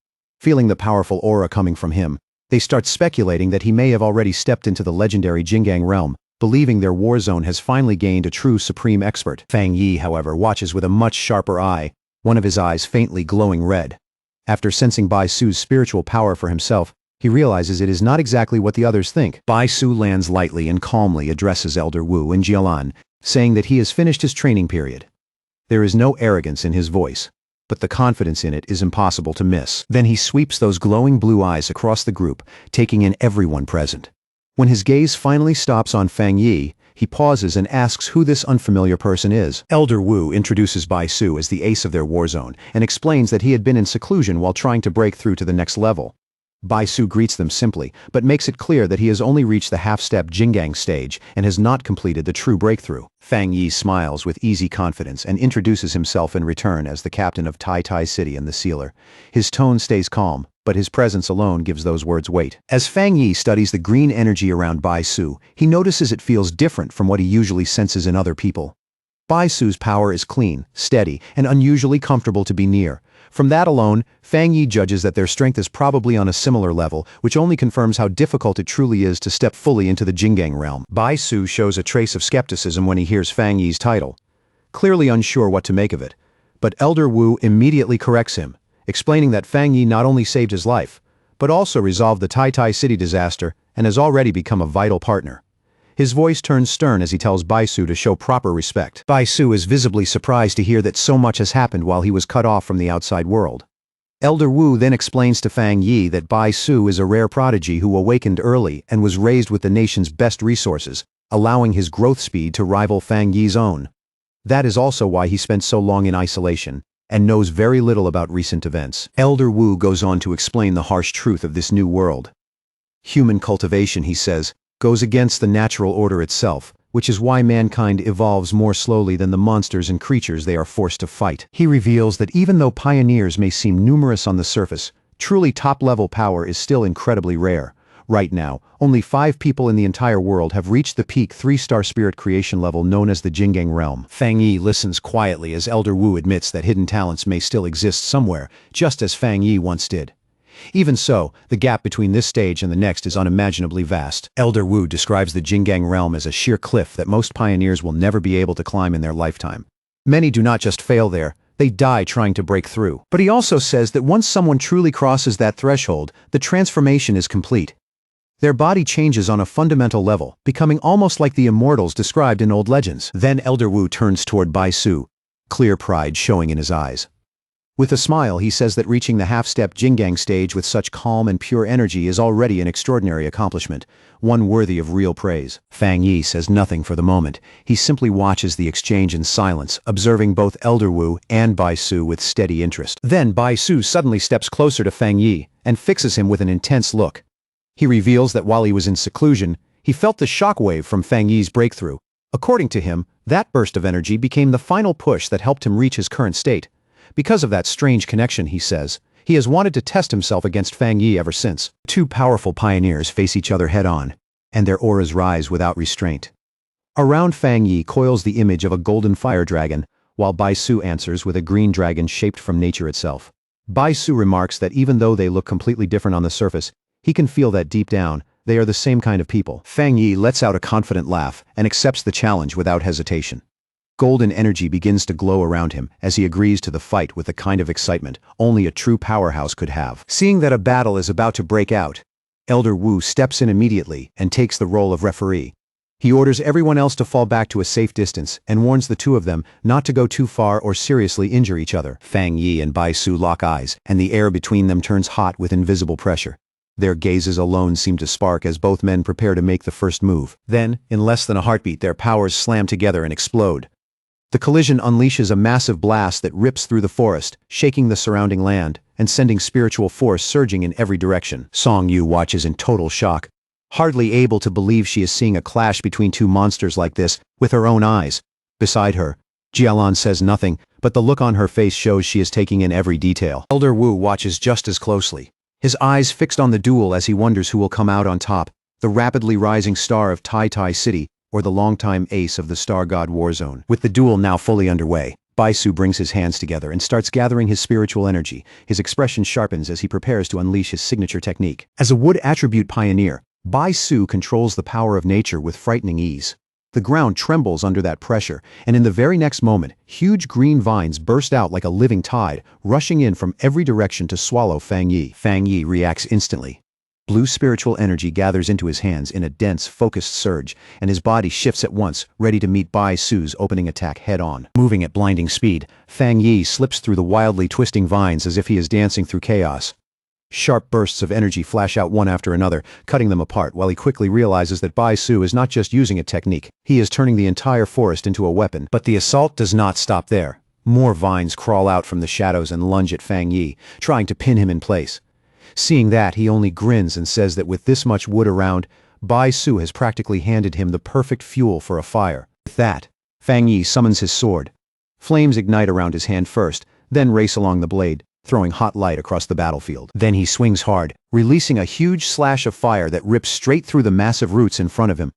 Feeling the powerful aura coming from him, they start speculating that he may have already stepped into the legendary Jingang realm, believing their war zone has finally gained a true supreme expert. Fang Yi, however, watches with a much sharper eye, one of his eyes faintly glowing red. After sensing Bai Su's spiritual power for himself, he realizes it is not exactly what the others think. Bai Su lands lightly and calmly addresses Elder Wu and Jialan, saying that he has finished his training period. There is no arrogance in his voice, but the confidence in it is impossible to miss. Then he sweeps those glowing blue eyes across the group, taking in everyone present. When his gaze finally stops on Fang Yi, he pauses and asks who this unfamiliar person is. Elder Wu introduces Bai Su as the ace of their war zone and explains that he had been in seclusion while trying to break through to the next level. Bai Su greets them simply, but makes it clear that he has only reached the half-step Jingang stage and has not completed the true breakthrough. Fang Yi smiles with easy confidence and introduces himself in return as the captain of Tai Tai City and the Sealer. His tone stays calm, but his presence alone gives those words weight. As Fang Yi studies the green energy around Bai Su, he notices it feels different from what he usually senses in other people. Bai Su's power is clean, steady, and unusually comfortable to be near. From that alone, Fang Yi judges that their strength is probably on a similar level, which only confirms how difficult it truly is to step fully into the Jingang realm. Bai Su shows a trace of skepticism when he hears Fang Yi's title, clearly unsure what to make of it. But Elder Wu immediately corrects him, explaining that Fang Yi not only saved his life, but also resolved the Tai Tai City disaster and has already become a vital partner. His voice turns stern as he tells Bai Su to show proper respect. Bai Su is visibly surprised to hear that so much has happened while he was cut off from the outside world. Elder Wu then explains to Fang Yi that Bai Su is a rare prodigy who awakened early and was raised with the nation's best resources, allowing his growth speed to rival Fang Yi's own. That is also why he spent so long in isolation, and knows very little about recent events. Elder Wu goes on to explain the harsh truth of this new world. Human cultivation, he says, goes against the natural order itself, which is why mankind evolves more slowly than the monsters and creatures they are forced to fight. He reveals that even though pioneers may seem numerous on the surface, truly top-level power is still incredibly rare. Right now, only 5 people in the entire world have reached the peak 3-star spirit creation level known as the Jingang realm. Fang Yi listens quietly as Elder Wu admits that hidden talents may still exist somewhere, just as Fang Yi once did. Even so, the gap between this stage and the next is unimaginably vast. Elder Wu describes the Jingang realm as a sheer cliff that most pioneers will never be able to climb in their lifetime. Many do not just fail there, they die trying to break through. But he also says that once someone truly crosses that threshold, the transformation is complete. Their body changes on a fundamental level, becoming almost like the immortals described in old legends. Then Elder Wu turns toward Bai Su, clear pride showing in his eyes. With a smile, he says that reaching the half-step Jingang stage with such calm and pure energy is already an extraordinary accomplishment, one worthy of real praise. Fang Yi says nothing for the moment. He simply watches the exchange in silence, observing both Elder Wu and Bai Su with steady interest. Then Bai Su suddenly steps closer to Fang Yi and fixes him with an intense look. He reveals that while he was in seclusion, he felt the shockwave from Fang Yi's breakthrough. According to him, that burst of energy became the final push that helped him reach his current state. Because of that strange connection, he says, he has wanted to test himself against Fang Yi ever since. 2 powerful pioneers face each other head-on, and their auras rise without restraint. Around Fang Yi coils the image of a golden fire dragon, while Bai Su answers with a green dragon shaped from nature itself. Bai Su remarks that even though they look completely different on the surface, he can feel that deep down, they are the same kind of people. Fang Yi lets out a confident laugh and accepts the challenge without hesitation. Golden energy begins to glow around him as he agrees to the fight with the kind of excitement only a true powerhouse could have. Seeing that a battle is about to break out, Elder Wu steps in immediately and takes the role of referee. He orders everyone else to fall back to a safe distance and warns the 2 of them not to go too far or seriously injure each other. Fang Yi and Bai Su lock eyes, and the air between them turns hot with invisible pressure. Their gazes alone seem to spark as both men prepare to make the first move. Then, in less than a heartbeat, their powers slam together and explode. The collision unleashes a massive blast that rips through the forest, shaking the surrounding land, and sending spiritual force surging in every direction. Song Yu watches in total shock, hardly able to believe she is seeing a clash between two monsters like this with her own eyes. Beside her, Jialan says nothing, but the look on her face shows she is taking in every detail. Elder Wu watches just as closely, his eyes fixed on the duel as he wonders who will come out on top, the rapidly rising star of Tai Tai City, or the longtime ace of the Star God Warzone. With the duel now fully underway, Baisu brings his hands together and starts gathering his spiritual energy. His expression sharpens as he prepares to unleash his signature technique. As a wood attribute pioneer, Baisu controls the power of nature with frightening ease. The ground trembles under that pressure, and in the very next moment, huge green vines burst out like a living tide, rushing in from every direction to swallow Fang Yi. Fang Yi reacts instantly. Blue spiritual energy gathers into his hands in a dense, focused surge, and his body shifts at once, ready to meet Bai Su's opening attack head-on. Moving at blinding speed, Fang Yi slips through the wildly twisting vines as if he is dancing through chaos. Sharp bursts of energy flash out one after another, cutting them apart, while he quickly realizes that Bai Su is not just using a technique, he is turning the entire forest into a weapon. But the assault does not stop there. More vines crawl out from the shadows and lunge at Fang Yi, trying to pin him in place. Seeing that, he only grins and says that with this much wood around, Bai Su has practically handed him the perfect fuel for a fire. With that, Fang Yi summons his sword. Flames ignite around his hand first, then race along the blade, throwing hot light across the battlefield. Then he swings hard, releasing a huge slash of fire that rips straight through the massive roots in front of him.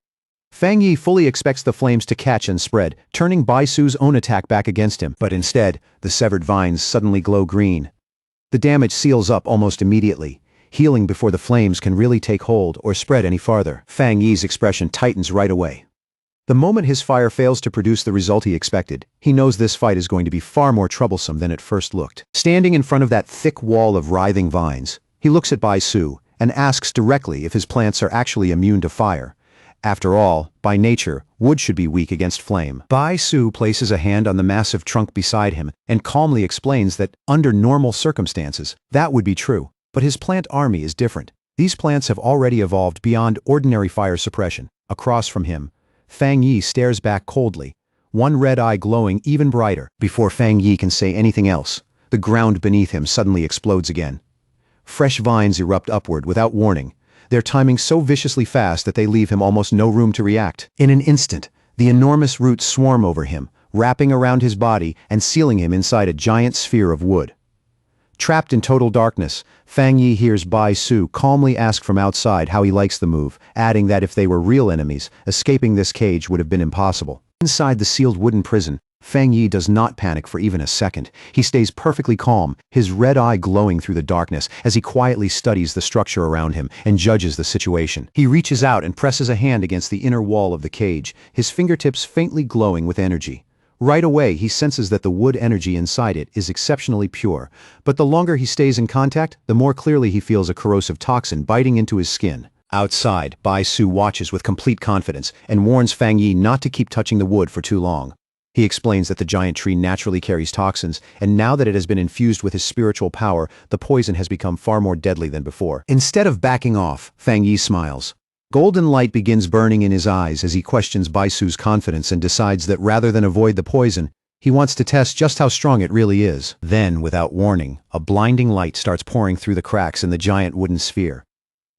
Fang Yi fully expects the flames to catch and spread, turning Bai Su's own attack back against him. But instead, the severed vines suddenly glow green. The damage seals up almost immediately, healing before the flames can really take hold or spread any farther. Fang Yi's expression tightens right away. The moment his fire fails to produce the result he expected, he knows this fight is going to be far more troublesome than it first looked. Standing in front of that thick wall of writhing vines, he looks at Bai Su and asks directly if his plants are actually immune to fire. After all, by nature, wood should be weak against flame. Bai Su places a hand on the massive trunk beside him and calmly explains that, under normal circumstances, that would be true. But his plant army is different. These plants have already evolved beyond ordinary fire suppression. Across from him, Fang Yi stares back coldly, one red eye glowing even brighter. Before Fang Yi can say anything else, the ground beneath him suddenly explodes again. Fresh vines erupt upward without warning, their timing so viciously fast that they leave him almost no room to react. In an instant, the enormous roots swarm over him, wrapping around his body and sealing him inside a giant sphere of wood. Trapped in total darkness, Fang Yi hears Bai Su calmly ask from outside how he likes the move, adding that if they were real enemies, escaping this cage would have been impossible. Inside the sealed wooden prison, Fang Yi does not panic for even a second. He stays perfectly calm, his red eye glowing through the darkness as he quietly studies the structure around him and judges the situation. He reaches out and presses a hand against the inner wall of the cage, his fingertips faintly glowing with energy. Right away, he senses that the wood energy inside it is exceptionally pure, but the longer he stays in contact, the more clearly he feels a corrosive toxin biting into his skin. Outside, Bai Su watches with complete confidence and warns Fang Yi not to keep touching the wood for too long. He explains that the giant tree naturally carries toxins, and now that it has been infused with his spiritual power, the poison has become far more deadly than before. Instead of backing off, Fang Yi smiles. Golden light begins burning in his eyes as he questions Bai Su's confidence and decides that rather than avoid the poison, he wants to test just how strong it really is. Then, without warning, a blinding light starts pouring through the cracks in the giant wooden sphere.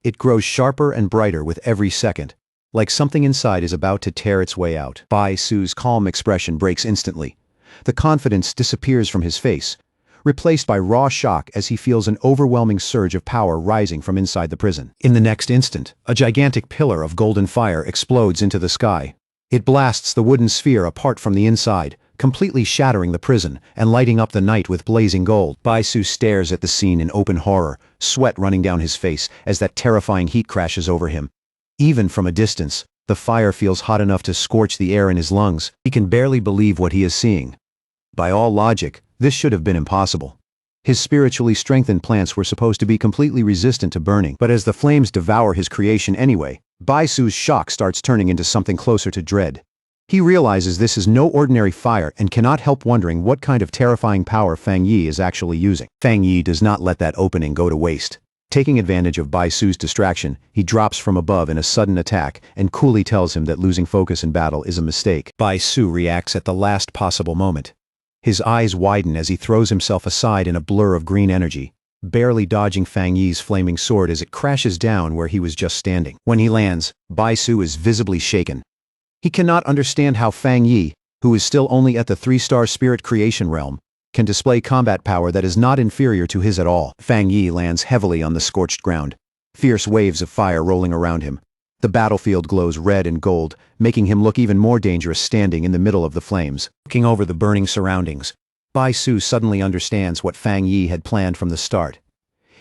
It grows sharper and brighter with every second, like something inside is about to tear its way out. Bai Su's calm expression breaks instantly. The confidence disappears from his face, replaced by raw shock as he feels an overwhelming surge of power rising from inside the prison. In the next instant, a gigantic pillar of golden fire explodes into the sky. It blasts the wooden sphere apart from the inside, completely shattering the prison and lighting up the night with blazing gold. Bai Su stares at the scene in open horror, sweat running down his face as that terrifying heat crashes over him. Even from a distance, the fire feels hot enough to scorch the air in his lungs. He can barely believe what he is seeing. By all logic, this should have been impossible. His spiritually strengthened plants were supposed to be completely resistant to burning, but as the flames devour his creation anyway, Bai Su's shock starts turning into something closer to dread. He realizes this is no ordinary fire and cannot help wondering what kind of terrifying power Fang Yi is actually using. Fang Yi does not let that opening go to waste. Taking advantage of Bai Su's distraction, he drops from above in a sudden attack and coolly tells him that losing focus in battle is a mistake. Bai Su reacts at the last possible moment. His eyes widen as he throws himself aside in a blur of green energy, barely dodging Fang Yi's flaming sword as it crashes down where he was just standing. When he lands, Bai Su is visibly shaken. He cannot understand how Fang Yi, who is still only at the 3-star spirit creation realm, can display combat power that is not inferior to his at all. Fang Yi lands heavily on the scorched ground, fierce waves of fire rolling around him. The battlefield glows red and gold, making him look even more dangerous standing in the middle of the flames. Looking over the burning surroundings, Bai Su suddenly understands what Fang Yi had planned from the start.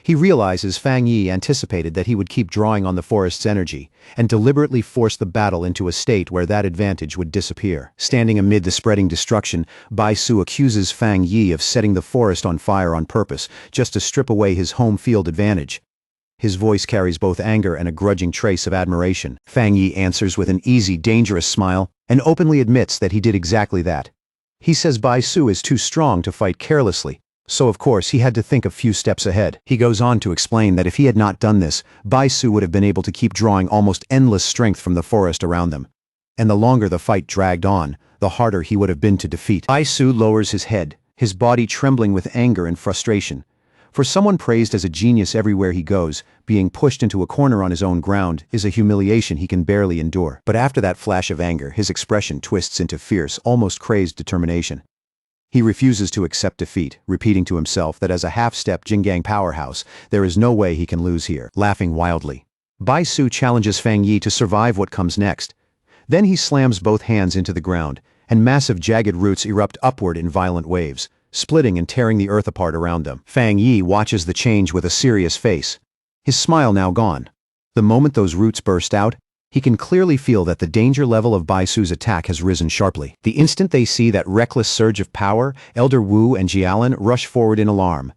He realizes Fang Yi anticipated that he would keep drawing on the forest's energy, and deliberately force the battle into a state where that advantage would disappear. Standing amid the spreading destruction, Bai Su accuses Fang Yi of setting the forest on fire on purpose, just to strip away his home field advantage. His voice carries both anger and a grudging trace of admiration. Fang Yi answers with an easy, dangerous smile, and openly admits that he did exactly that. He says Bai Su is too strong to fight carelessly, so of course he had to think a few steps ahead. He goes on to explain that if he had not done this, Bai Su would have been able to keep drawing almost endless strength from the forest around them. And the longer the fight dragged on, the harder he would have been to defeat. Bai Su lowers his head, his body trembling with anger and frustration. For someone praised as a genius everywhere he goes, being pushed into a corner on his own ground is a humiliation he can barely endure. But after that flash of anger, his expression twists into fierce, almost crazed determination. He refuses to accept defeat, repeating to himself that as a half-step Jinggang powerhouse, there is no way he can lose here. Laughing wildly, Bai Su challenges Fang Yi to survive what comes next. Then he slams both hands into the ground, and massive jagged roots erupt upward in violent waves, splitting and tearing the earth apart around them. Fang Yi watches the change with a serious face, his smile now gone. The moment those roots burst out, he can clearly feel that the danger level of Bai Su's attack has risen sharply. The instant they see that reckless surge of power, Elder Wu and Jialan rush forward in alarm.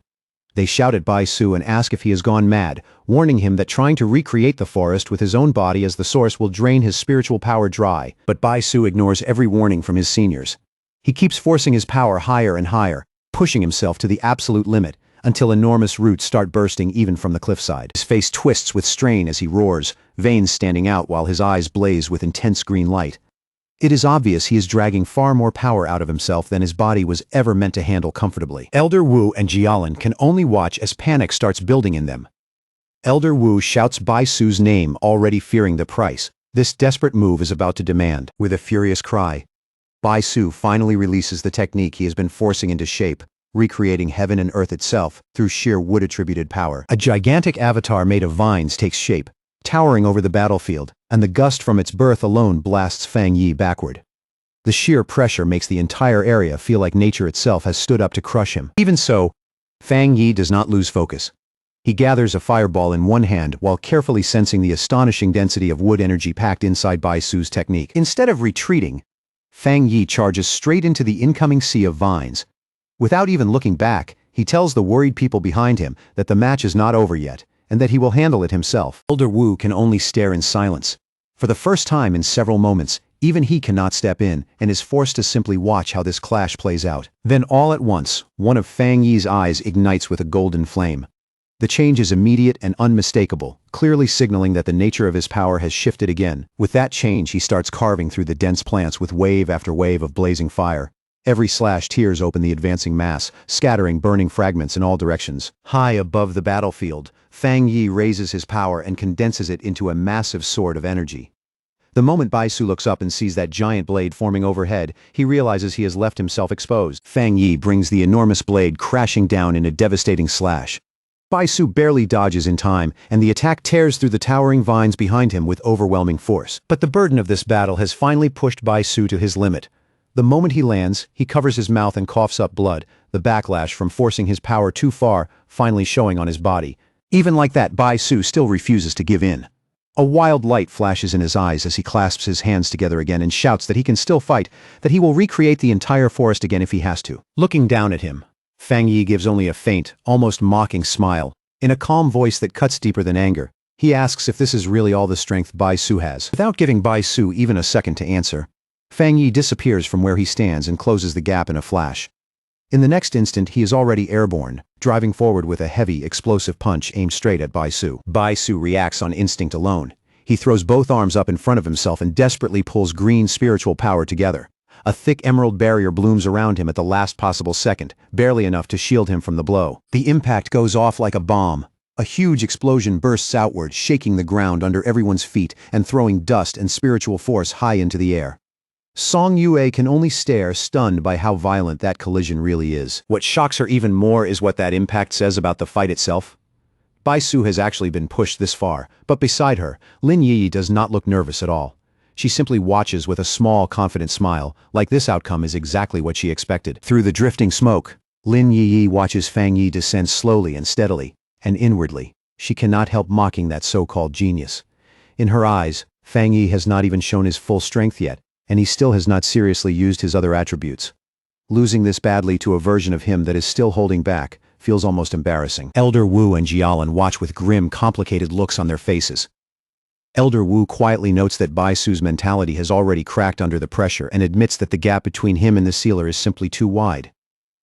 They shout at Bai Su and ask if he has gone mad, warning him that trying to recreate the forest with his own body as the source will drain his spiritual power dry. But Bai Su ignores every warning from his seniors. He keeps forcing his power higher and higher, pushing himself to the absolute limit, until enormous roots start bursting even from the cliffside. His face twists with strain as he roars, veins standing out while his eyes blaze with intense green light. It is obvious he is dragging far more power out of himself than his body was ever meant to handle comfortably. Elder Wu and Jialan can only watch as panic starts building in them. Elder Wu shouts Bai Su's name, already fearing the price this desperate move is about to demand. With a furious cry, Bai Su finally releases the technique he has been forcing into shape, recreating heaven and earth itself through sheer wood-attributed power. A gigantic avatar made of vines takes shape, towering over the battlefield, and the gust from its birth alone blasts Fang Yi backward. The sheer pressure makes the entire area feel like nature itself has stood up to crush him. Even so, Fang Yi does not lose focus. He gathers a fireball in one hand while carefully sensing the astonishing density of wood energy packed inside Bai Su's technique. Instead of retreating, Fang Yi charges straight into the incoming sea of vines. Without even looking back, he tells the worried people behind him that the match is not over yet, and that he will handle it himself. Elder Wu can only stare in silence. For the first time in several moments, even he cannot step in, and is forced to simply watch how this clash plays out. Then all at once, one of Fang Yi's eyes ignites with a golden flame. The change is immediate and unmistakable, clearly signaling that the nature of his power has shifted again. With that change, he starts carving through the dense plants with wave after wave of blazing fire. Every slash tears open the advancing mass, scattering burning fragments in all directions. High above the battlefield, Fang Yi raises his power and condenses it into a massive sword of energy. The moment Bai Su looks up and sees that giant blade forming overhead, he realizes he has left himself exposed. Fang Yi brings the enormous blade crashing down in a devastating slash. Bai Su barely dodges in time, and the attack tears through the towering vines behind him with overwhelming force. But the burden of this battle has finally pushed Bai Su to his limit. The moment he lands, he covers his mouth and coughs up blood, the backlash from forcing his power too far finally showing on his body. Even like that, Bai Su still refuses to give in. A wild light flashes in his eyes as he clasps his hands together again and shouts that he can still fight, that he will recreate the entire forest again if he has to. Looking down at him, Fang Yi gives only a faint, almost mocking smile. In a calm voice that cuts deeper than anger, he asks if this is really all the strength Bai Su has. Without giving Bai Su even a second to answer, Fang Yi disappears from where he stands and closes the gap in a flash. In the next instant, he is already airborne, driving forward with a heavy, explosive punch aimed straight at Bai Su. Bai Su reacts on instinct alone. He throws both arms up in front of himself and desperately pulls green spiritual power together. A thick emerald barrier blooms around him at the last possible second, barely enough to shield him from the blow. The impact goes off like a bomb. A huge explosion bursts outward, shaking the ground under everyone's feet and throwing dust and spiritual force high into the air. Song Yue can only stare, stunned by how violent that collision really is. What shocks her even more is what that impact says about the fight itself. Bai Su has actually been pushed this far, but beside her, Lin Yi does not look nervous at all. She simply watches with a small, confident smile, like this outcome is exactly what she expected. Through the drifting smoke, Lin Yi watches Fang Yi descend slowly and steadily, and inwardly, she cannot help mocking that so-called genius. In her eyes, Fang Yi has not even shown his full strength yet, and he still has not seriously used his other attributes. Losing this badly to a version of him that is still holding back feels almost embarrassing. Elder Wu and Jialan watch with grim, complicated looks on their faces. Elder Wu quietly notes that Bai Su's mentality has already cracked under the pressure and admits that the gap between him and the sealer is simply too wide.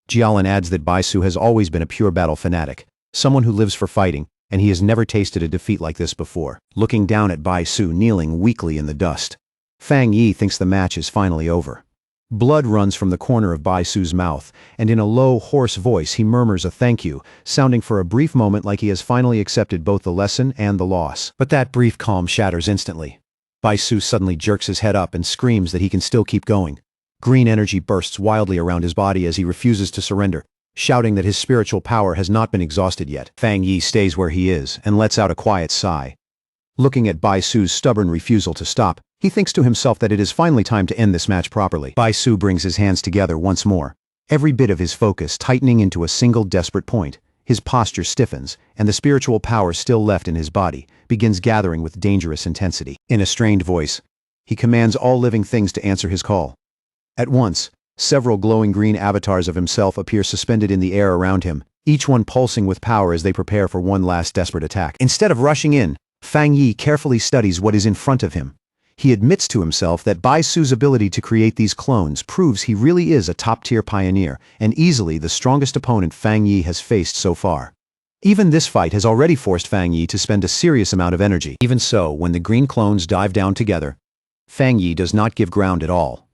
Jialan adds that Bai Su has always been a pure battle fanatic, someone who lives for fighting, and he has never tasted a defeat like this before. Looking down at Bai Su kneeling weakly in the dust, Fang Yi thinks the match is finally over. Blood runs from the corner of Bai Su's mouth, and in a low, hoarse voice he murmurs a thank you, sounding for a brief moment like he has finally accepted both the lesson and the loss. But that brief calm shatters instantly. Bai Su suddenly jerks his head up and screams that he can still keep going. Green energy bursts wildly around his body as he refuses to surrender, shouting that his spiritual power has not been exhausted yet. Fang Yi stays where he is and lets out a quiet sigh. Looking at Bai Su's stubborn refusal to stop, he thinks to himself that it is finally time to end this match properly. Bai Su brings his hands together once more, every bit of his focus tightening into a single desperate point. His posture stiffens, and the spiritual power still left in his body begins gathering with dangerous intensity. In a strained voice, he commands all living things to answer his call. At once, several glowing green avatars of himself appear suspended in the air around him, each one pulsing with power as they prepare for one last desperate attack. Instead of rushing in, Fang Yi carefully studies what is in front of him. He admits to himself that Bai Su's ability to create these clones proves he really is a top-tier pioneer, and easily the strongest opponent Fang Yi has faced so far. Even this fight has already forced Fang Yi to spend a serious amount of energy. Even so, when the green clones dive down together, Fang Yi does not give ground at all.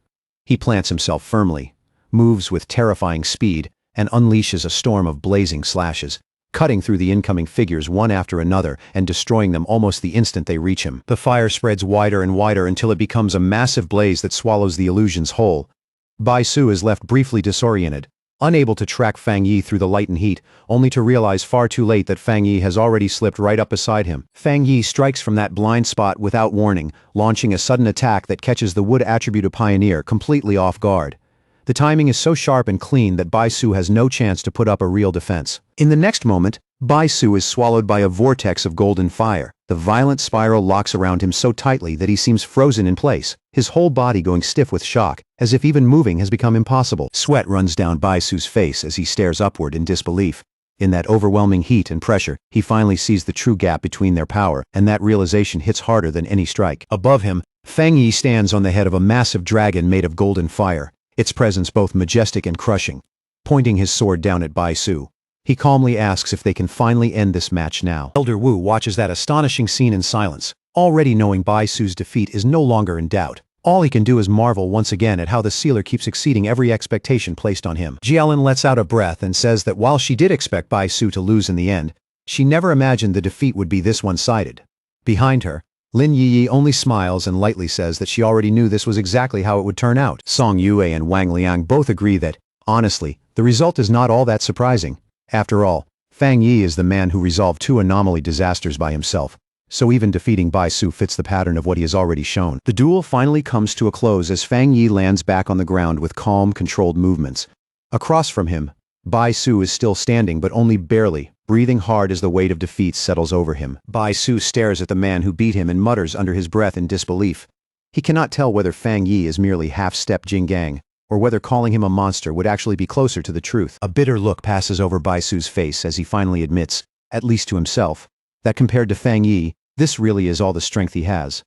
He plants himself firmly, moves with terrifying speed, and unleashes a storm of blazing slashes, cutting through the incoming figures one after another and destroying them almost the instant they reach him. The fire spreads wider and wider until it becomes a massive blaze that swallows the illusions whole. Bai Su is left briefly disoriented, unable to track Fang Yi through the light and heat, only to realize far too late that Fang Yi has already slipped right up beside him. Fang Yi strikes from that blind spot without warning, launching a sudden attack that catches the wood attribute of Pioneer completely off guard. The timing is so sharp and clean that Bai Su has no chance to put up a real defense. In the next moment, Bai Su is swallowed by a vortex of golden fire. The violent spiral locks around him so tightly that he seems frozen in place, his whole body going stiff with shock, as if even moving has become impossible. Sweat runs down Bai Su's face as he stares upward in disbelief. In that overwhelming heat and pressure, he finally sees the true gap between their power, and that realization hits harder than any strike. Above him, Fang Yi stands on the head of a massive dragon made of golden fire, its presence both majestic and crushing. Pointing his sword down at Bai Su, he calmly asks if they can finally end this match now. Elder Wu watches that astonishing scene in silence, already knowing Bai Su's defeat is no longer in doubt. All he can do is marvel once again at how the sealer keeps exceeding every expectation placed on him. Jialan lets out a breath and says that while she did expect Bai Su to lose in the end, she never imagined the defeat would be this one-sided. Behind her, Lin Yi only smiles and lightly says that she already knew this was exactly how it would turn out. Song Yue and Wang Liang both agree that, honestly, the result is not all that surprising. After all, Fang Yi is the man who resolved two anomaly disasters by himself, so even defeating Bai Su fits the pattern of what he has already shown. The duel finally comes to a close as Fang Yi lands back on the ground with calm, controlled movements. Across from him, Bai Su is still standing but only barely, breathing hard as the weight of defeat settles over him. Bai Su stares at the man who beat him and mutters under his breath in disbelief. He cannot tell whether Fang Yi is merely half-step Jinggang, or whether calling him a monster would actually be closer to the truth. A bitter look passes over Bai Su's face as he finally admits, at least to himself, that compared to Fang Yi, this really is all the strength he has.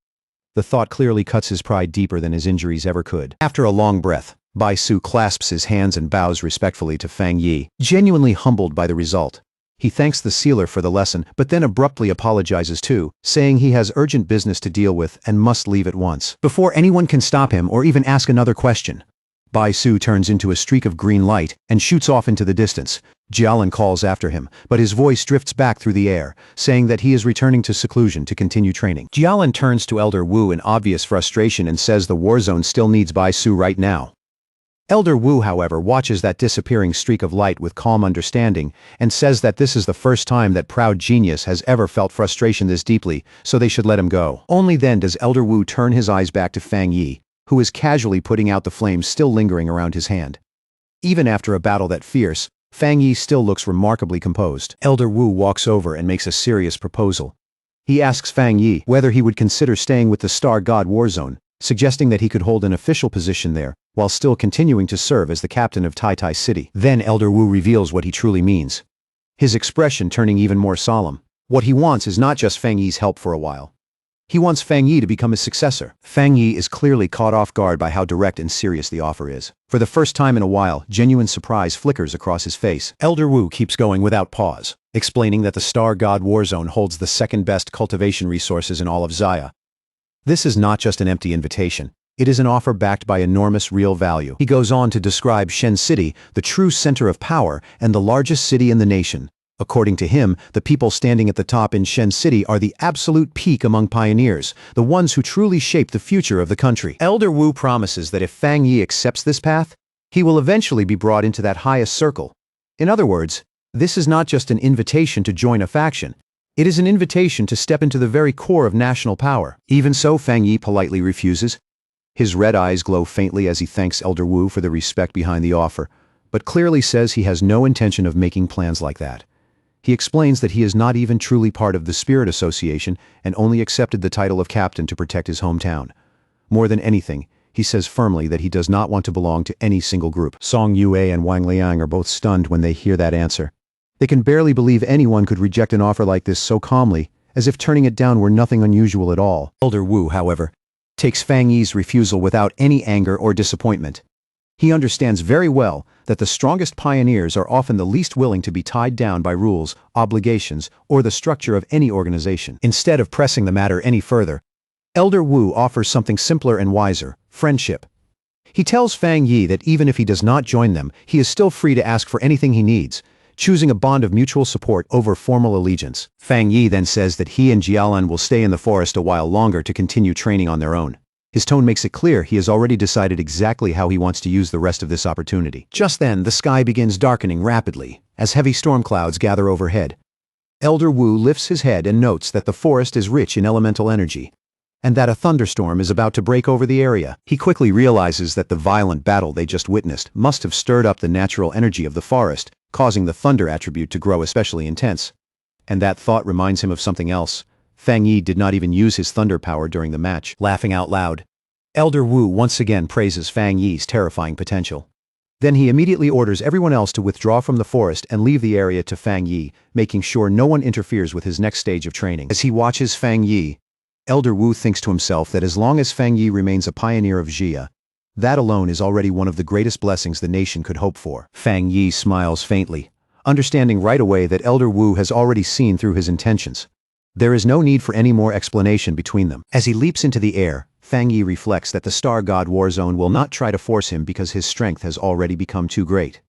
The thought clearly cuts his pride deeper than his injuries ever could. After a long breath, Bai Su clasps his hands and bows respectfully to Fang Yi, genuinely humbled by the result. He thanks the sealer for the lesson, but then abruptly apologizes too, saying he has urgent business to deal with and must leave at once. Before anyone can stop him or even ask another question, Bai Su turns into a streak of green light and shoots off into the distance. Jialan calls after him, but his voice drifts back through the air, saying that he is returning to seclusion to continue training. Jialan turns to Elder Wu in obvious frustration and says the war zone still needs Bai Su right now. Elder Wu, however, watches that disappearing streak of light with calm understanding and says that this is the first time that proud genius has ever felt frustration this deeply, so they should let him go. Only then does Elder Wu turn his eyes back to Fang Yi, who is casually putting out the flames still lingering around his hand. Even after a battle that fierce, Fang Yi still looks remarkably composed. Elder Wu walks over and makes a serious proposal. He asks Fang Yi whether he would consider staying with the Star God War Zone, suggesting that he could hold an official position there, while still continuing to serve as the captain of Tai Tai City. Then Elder Wu reveals what he truly means, his expression turning even more solemn. What he wants is not just Fang Yi's help for a while. He wants Fang Yi to become his successor. Fang Yi is clearly caught off guard by how direct and serious the offer is. For the first time in a while, genuine surprise flickers across his face. Elder Wu keeps going without pause, explaining that the Star God War Zone holds the second best cultivation resources in all of Xia. This is not just an empty invitation. It is an offer backed by enormous real value. He goes on to describe Shen City, the true center of power and the largest city in the nation. According to him, the people standing at the top in Shen City are the absolute peak among pioneers, the ones who truly shape the future of the country. Elder Wu promises that if Fang Yi accepts this path, he will eventually be brought into that highest circle. In other words, this is not just an invitation to join a faction. It is an invitation to step into the very core of national power. Even so, Fang Yi politely refuses. His red eyes glow faintly as he thanks Elder Wu for the respect behind the offer, but clearly says he has no intention of making plans like that. He explains that he is not even truly part of the Spirit Association and only accepted the title of captain to protect his hometown. More than anything, he says firmly that he does not want to belong to any single group. Song Yue and Wang Liang are both stunned when they hear that answer. They can barely believe anyone could reject an offer like this so calmly, as if turning it down were nothing unusual at all. Elder Wu, however, takes Fang Yi's refusal without any anger or disappointment. He understands very well that the strongest pioneers are often the least willing to be tied down by rules, obligations, or the structure of any organization. Instead of pressing the matter any further, Elder Wu offers something simpler and wiser: friendship. He tells Fang Yi that even if he does not join them, he is still free to ask for anything he needs, choosing a bond of mutual support over formal allegiance. Fang Yi then says that he and Jialan will stay in the forest a while longer to continue training on their own. His tone makes it clear he has already decided exactly how he wants to use the rest of this opportunity. Just then, the sky begins darkening rapidly, as heavy storm clouds gather overhead. Elder Wu lifts his head and notes that the forest is rich in elemental energy, and that a thunderstorm is about to break over the area. He quickly realizes that the violent battle they just witnessed must have stirred up the natural energy of the forest, causing the thunder attribute to grow especially intense. And that thought reminds him of something else. Fang Yi did not even use his thunder power during the match. Laughing out loud, Elder Wu once again praises Fang Yi's terrifying potential. Then he immediately orders everyone else to withdraw from the forest and leave the area to Fang Yi, making sure no one interferes with his next stage of training. As he watches Fang Yi, Elder Wu thinks to himself that as long as Fang Yi remains a pioneer of Xia, that alone is already one of the greatest blessings the nation could hope for. Fang Yi smiles faintly, understanding right away that Elder Wu has already seen through his intentions. There is no need for any more explanation between them. As he leaps into the air, Fang Yi reflects that the Star God War Zone will not try to force him because his strength has already become too great.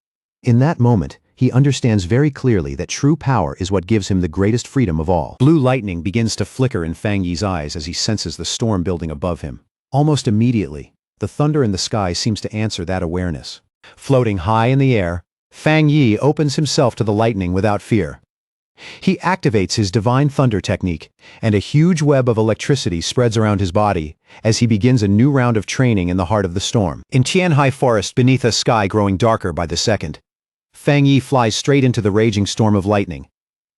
In that moment, he understands very clearly that true power is what gives him the greatest freedom of all. Blue lightning begins to flicker in Fang Yi's eyes as he senses the storm building above him. Almost immediately, the thunder in the sky seems to answer that awareness. Floating high in the air, Fang Yi opens himself to the lightning without fear. He activates his divine thunder technique, and a huge web of electricity spreads around his body as he begins a new round of training in the heart of the storm. In Tianhai Forest, beneath a sky growing darker by the second, Fang Yi flies straight into the raging storm of lightning.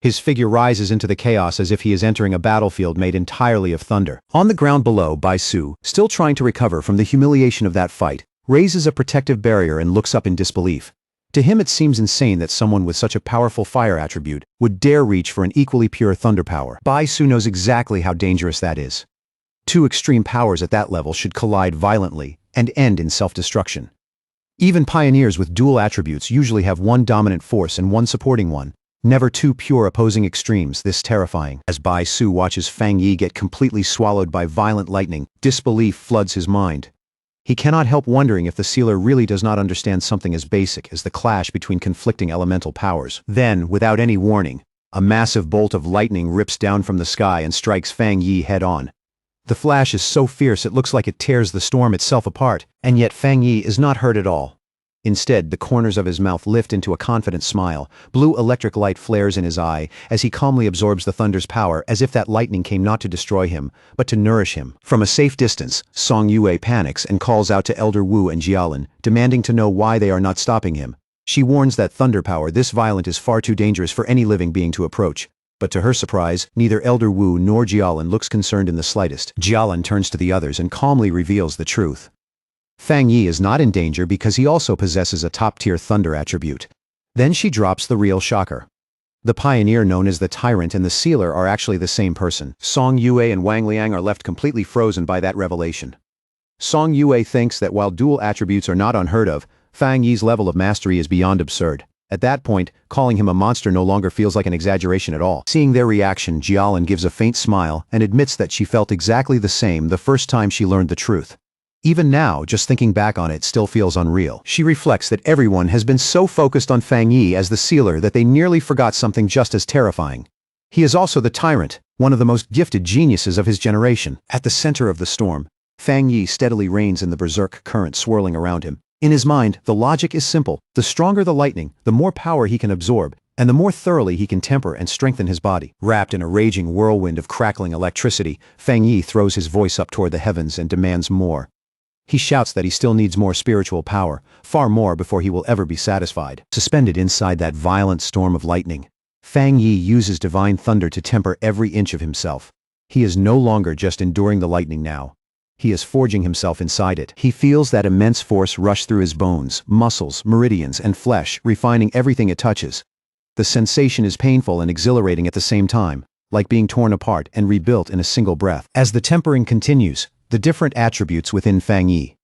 His figure rises into the chaos as if he is entering a battlefield made entirely of thunder. On the ground below, Bai Su, still trying to recover from the humiliation of that fight, raises a protective barrier and looks up in disbelief. To him it seems insane that someone with such a powerful fire attribute would dare reach for an equally pure thunder power. Bai Su knows exactly how dangerous that is. Two extreme powers at that level should collide violently and end in self-destruction. Even pioneers with dual attributes usually have one dominant force and one supporting one. Never two pure opposing extremes this terrifying. As Bai Su watches Fang Yi get completely swallowed by violent lightning, disbelief floods his mind. He cannot help wondering if the sealer really does not understand something as basic as the clash between conflicting elemental powers. Then, without any warning, a massive bolt of lightning rips down from the sky and strikes Fang Yi head-on. The flash is so fierce it looks like it tears the storm itself apart, and yet Fang Yi is not hurt at all. Instead, the corners of his mouth lift into a confident smile. Blue electric light flares in his eye as he calmly absorbs the thunder's power, as if that lightning came not to destroy him, but to nourish him. From a safe distance, Song Yue panics and calls out to Elder Wu and Jialin, demanding to know why they are not stopping him. She warns that thunder power this violent is far too dangerous for any living being to approach. But to her surprise, neither Elder Wu nor Jialin looks concerned in the slightest. Jialin turns to the others and calmly reveals the truth. Fang Yi is not in danger because he also possesses a top-tier thunder attribute. Then she drops the real shocker. The pioneer known as the Tyrant and the Sealer are actually the same person. Song Yue and Wang Liang are left completely frozen by that revelation. Song Yue thinks that while dual attributes are not unheard of, Fang Yi's level of mastery is beyond absurd. At that point, calling him a monster no longer feels like an exaggeration at all. Seeing their reaction, Jialin gives a faint smile and admits that she felt exactly the same the first time she learned the truth. Even now, just thinking back on it still feels unreal. She reflects that everyone has been so focused on Fang Yi as the Sealer that they nearly forgot something just as terrifying. He is also the Tyrant, one of the most gifted geniuses of his generation. At the center of the storm, Fang Yi steadily reigns in the berserk current swirling around him. In his mind, the logic is simple. The stronger the lightning, the more power he can absorb, and the more thoroughly he can temper and strengthen his body. Wrapped in a raging whirlwind of crackling electricity, Fang Yi throws his voice up toward the heavens and demands more. He shouts that he still needs more spiritual power, far more before he will ever be satisfied. Suspended inside that violent storm of lightning, Fang Yi uses divine thunder to temper every inch of himself. He is no longer just enduring the lightning now. He is forging himself inside it. He feels that immense force rush through his bones, muscles, meridians, and flesh, refining everything it touches. The sensation is painful and exhilarating at the same time, like being torn apart and rebuilt in a single breath. As the tempering continues, the different attributes within Fang Yi,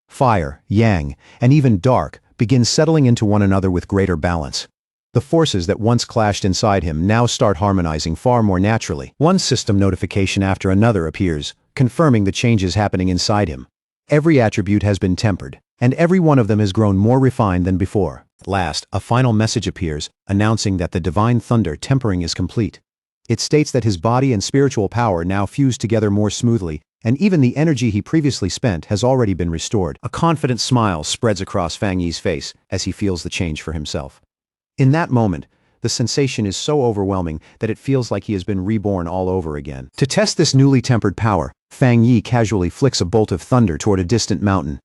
fire, yang, and even dark, begin settling into one another with greater balance. The forces that once clashed inside him now start harmonizing far more naturally. One system notification after another appears, confirming the changes happening inside him. Every attribute has been tempered, and every one of them has grown more refined than before. At last, a final message appears, announcing that the divine thunder tempering is complete. It states that his body and spiritual power now fuse together more smoothly, and even the energy he previously spent has already been restored. A confident smile spreads across Fang Yi's face as he feels the change for himself. In that moment, the sensation is so overwhelming that it feels like he has been reborn all over again. To test this newly tempered power, Fang Yi casually flicks a bolt of thunder toward a distant mountain.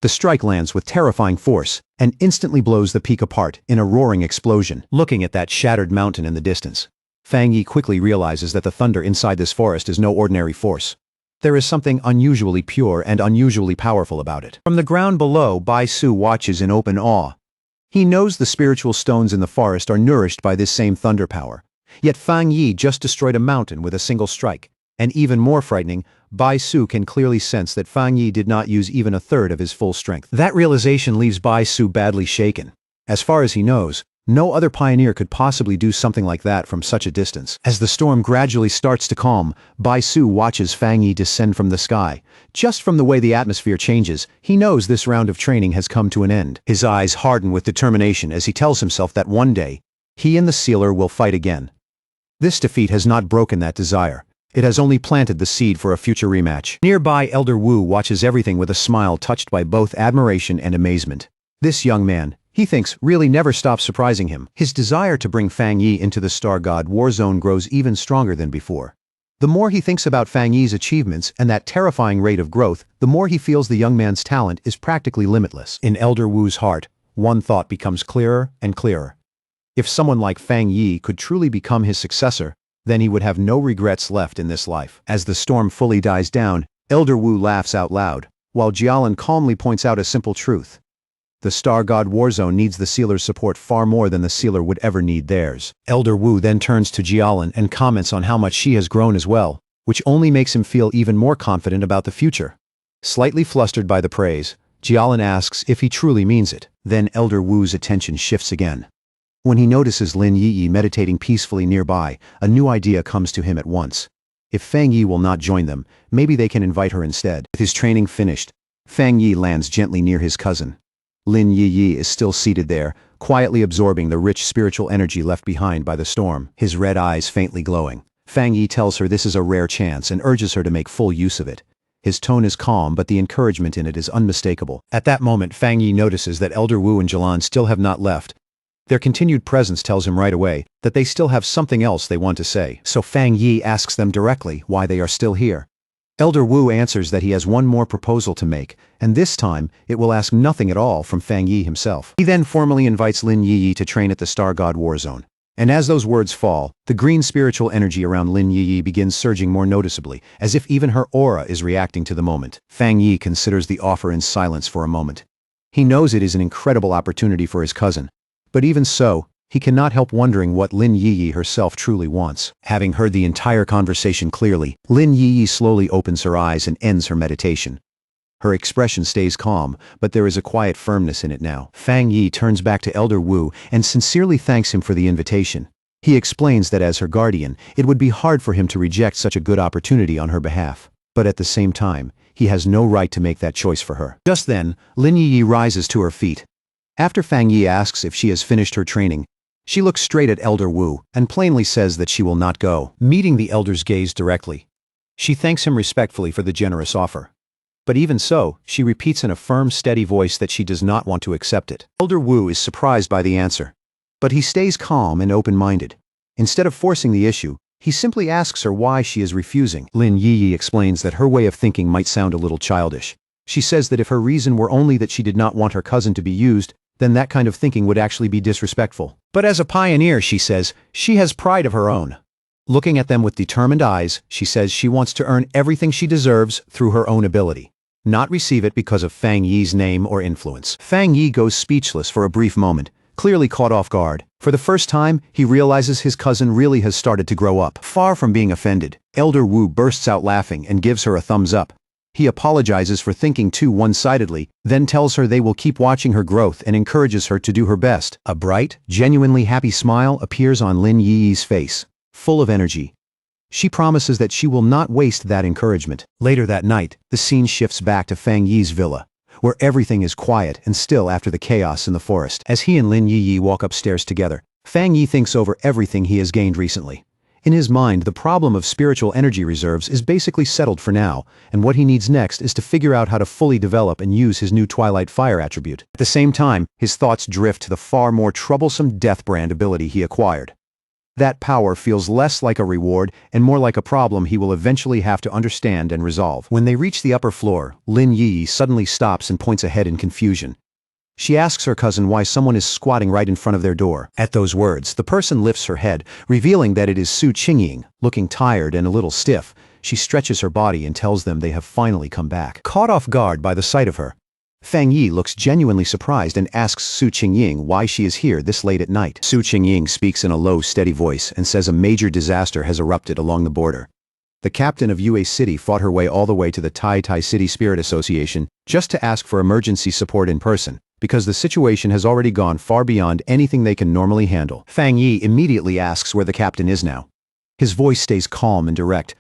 The strike lands with terrifying force and instantly blows the peak apart in a roaring explosion. Looking at that shattered mountain in the distance, Fang Yi quickly realizes that the thunder inside this forest is no ordinary force. There is something unusually pure and unusually powerful about it. From the ground below, Bai Su watches in open awe. He knows the spiritual stones in the forest are nourished by this same thunder power. Yet Fang Yi just destroyed a mountain with a single strike. And even more frightening, Bai Su can clearly sense that Fang Yi did not use even a third of his full strength. That realization leaves Bai Su badly shaken. As far as he knows, no other pioneer could possibly do something like that from such a distance. As the storm gradually starts to calm, Bai Su watches Fang Yi descend from the sky. Just from the way the atmosphere changes, he knows this round of training has come to an end. His eyes harden with determination as he tells himself that one day, he and the Sealer will fight again. This defeat has not broken that desire. It has only planted the seed for a future rematch. Nearby, Elder Wu watches everything with a smile touched by both admiration and amazement. This young man, he thinks, really never stops surprising him. His desire to bring Fang Yi into the Star God War Zone grows even stronger than before. The more he thinks about Fang Yi's achievements and that terrifying rate of growth, the more he feels the young man's talent is practically limitless. In Elder Wu's heart, one thought becomes clearer and clearer. If someone like Fang Yi could truly become his successor, then he would have no regrets left in this life. As the storm fully dies down, Elder Wu laughs out loud, while Jialin calmly points out a simple truth. The Star God War Zone needs the Sealer's support far more than the Sealer would ever need theirs. Elder Wu then turns to Jialin and comments on how much she has grown as well, which only makes him feel even more confident about the future. Slightly flustered by the praise, Jialin asks if he truly means it. Then Elder Wu's attention shifts again. When he notices Lin Yi meditating peacefully nearby, a new idea comes to him at once. If Fang Yi will not join them, maybe they can invite her instead. With his training finished, Fang Yi lands gently near his cousin. Lin Yi is still seated there, quietly absorbing the rich spiritual energy left behind by the storm, his red eyes faintly glowing. Fang Yi tells her this is a rare chance and urges her to make full use of it. His tone is calm, but the encouragement in it is unmistakable. At that moment, Fang Yi notices that Elder Wu and Jilan still have not left. Their continued presence tells him right away that they still have something else they want to say, so Fang Yi asks them directly why they are still here. Elder Wu answers that he has one more proposal to make, and this time it will ask nothing at all from Fang Yi himself. He then formally invites Lin Yi to train at the Star God War Zone. And as those words fall, the green spiritual energy around Lin Yi begins surging more noticeably, as if even her aura is reacting to the moment. Fang Yi considers the offer in silence for a moment. He knows it is an incredible opportunity for his cousin. But even so, he cannot help wondering what Lin Yi herself truly wants. Having heard the entire conversation clearly, Lin Yi slowly opens her eyes and ends her meditation. Her expression stays calm, but there is a quiet firmness in it now. Fang Yi turns back to Elder Wu and sincerely thanks him for the invitation. He explains that as her guardian, it would be hard for him to reject such a good opportunity on her behalf. But at the same time, he has no right to make that choice for her. Just then, Lin Yi rises to her feet. After Fang Yi asks if she has finished her training, she looks straight at Elder Wu and plainly says that she will not go. Meeting the elder's gaze directly, she thanks him respectfully for the generous offer. But even so, she repeats in a firm, steady voice that she does not want to accept it. Elder Wu is surprised by the answer, but he stays calm and open-minded. Instead of forcing the issue, he simply asks her why she is refusing. Lin Yi explains that her way of thinking might sound a little childish. She says that if her reason were only that she did not want her cousin to be used, then that kind of thinking would actually be disrespectful. But as a pioneer, she says, she has pride of her own. Looking at them with determined eyes, she says she wants to earn everything she deserves through her own ability, not receive it because of Fang Yi's name or influence. Fang Yi goes speechless for a brief moment, clearly caught off guard. For the first time, he realizes his cousin really has started to grow up. Far from being offended, Elder Wu bursts out laughing and gives her a thumbs up. He apologizes for thinking too one-sidedly, then tells her they will keep watching her growth and encourages her to do her best. A bright, genuinely happy smile appears on Lin Yi's face, full of energy. She promises that she will not waste that encouragement. Later that night, the scene shifts back to Fang Yi's villa, where everything is quiet and still after the chaos in the forest. As he and Lin Yi walk upstairs together, Fang Yi thinks over everything he has gained recently. In his mind, the problem of spiritual energy reserves is basically settled for now, and what he needs next is to figure out how to fully develop and use his new Twilight Fire attribute. At the same time, his thoughts drift to the far more troublesome Death Brand ability he acquired. That power feels less like a reward and more like a problem he will eventually have to understand and resolve. When they reach the upper floor, Lin Yi suddenly stops and points ahead in confusion. She asks her cousin why someone is squatting right in front of their door. At those words, the person lifts her head, revealing that it is Su Qingying. Looking tired and a little stiff, she stretches her body and tells them they have finally come back. Caught off guard by the sight of her, Fang Yi looks genuinely surprised and asks Su Qingying why she is here this late at night. Su Qingying speaks in a low, steady voice and says a major disaster has erupted along the border. The captain of Yue City fought her way all the way to the Tai City Spirit Association just to ask for emergency support in person, because the situation has already gone far beyond anything they can normally handle. Fang Yi immediately asks where the captain is now. His voice stays calm and direct,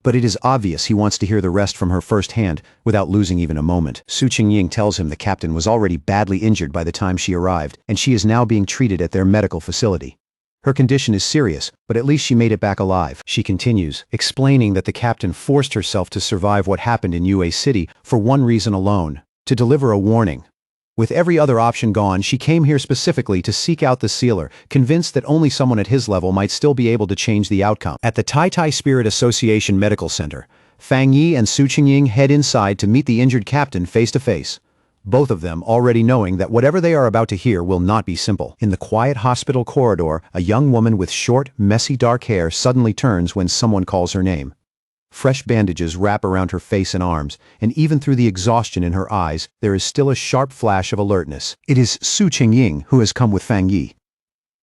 but it is obvious he wants to hear the rest from her firsthand without losing even a moment. Su Qingying tells him the captain was already badly injured by the time she arrived, and she is now being treated at their medical facility. Her condition is serious, but at least she made it back alive. She continues, explaining that the captain forced herself to survive what happened in Yue City for one reason alone: to deliver a warning. With every other option gone, she came here specifically to seek out the sealer, convinced that only someone at his level might still be able to change the outcome. At the Tai Spirit Association Medical Center, Fang Yi and Su Qingying head inside to meet the injured captain face to face, both of them already knowing that whatever they are about to hear will not be simple. In the quiet hospital corridor, a young woman with short, messy dark hair suddenly turns when someone calls her name. Fresh bandages wrap around her face and arms, and even through the exhaustion in her eyes, there is still a sharp flash of alertness. It is Su Qingying who has come with Fang Yi.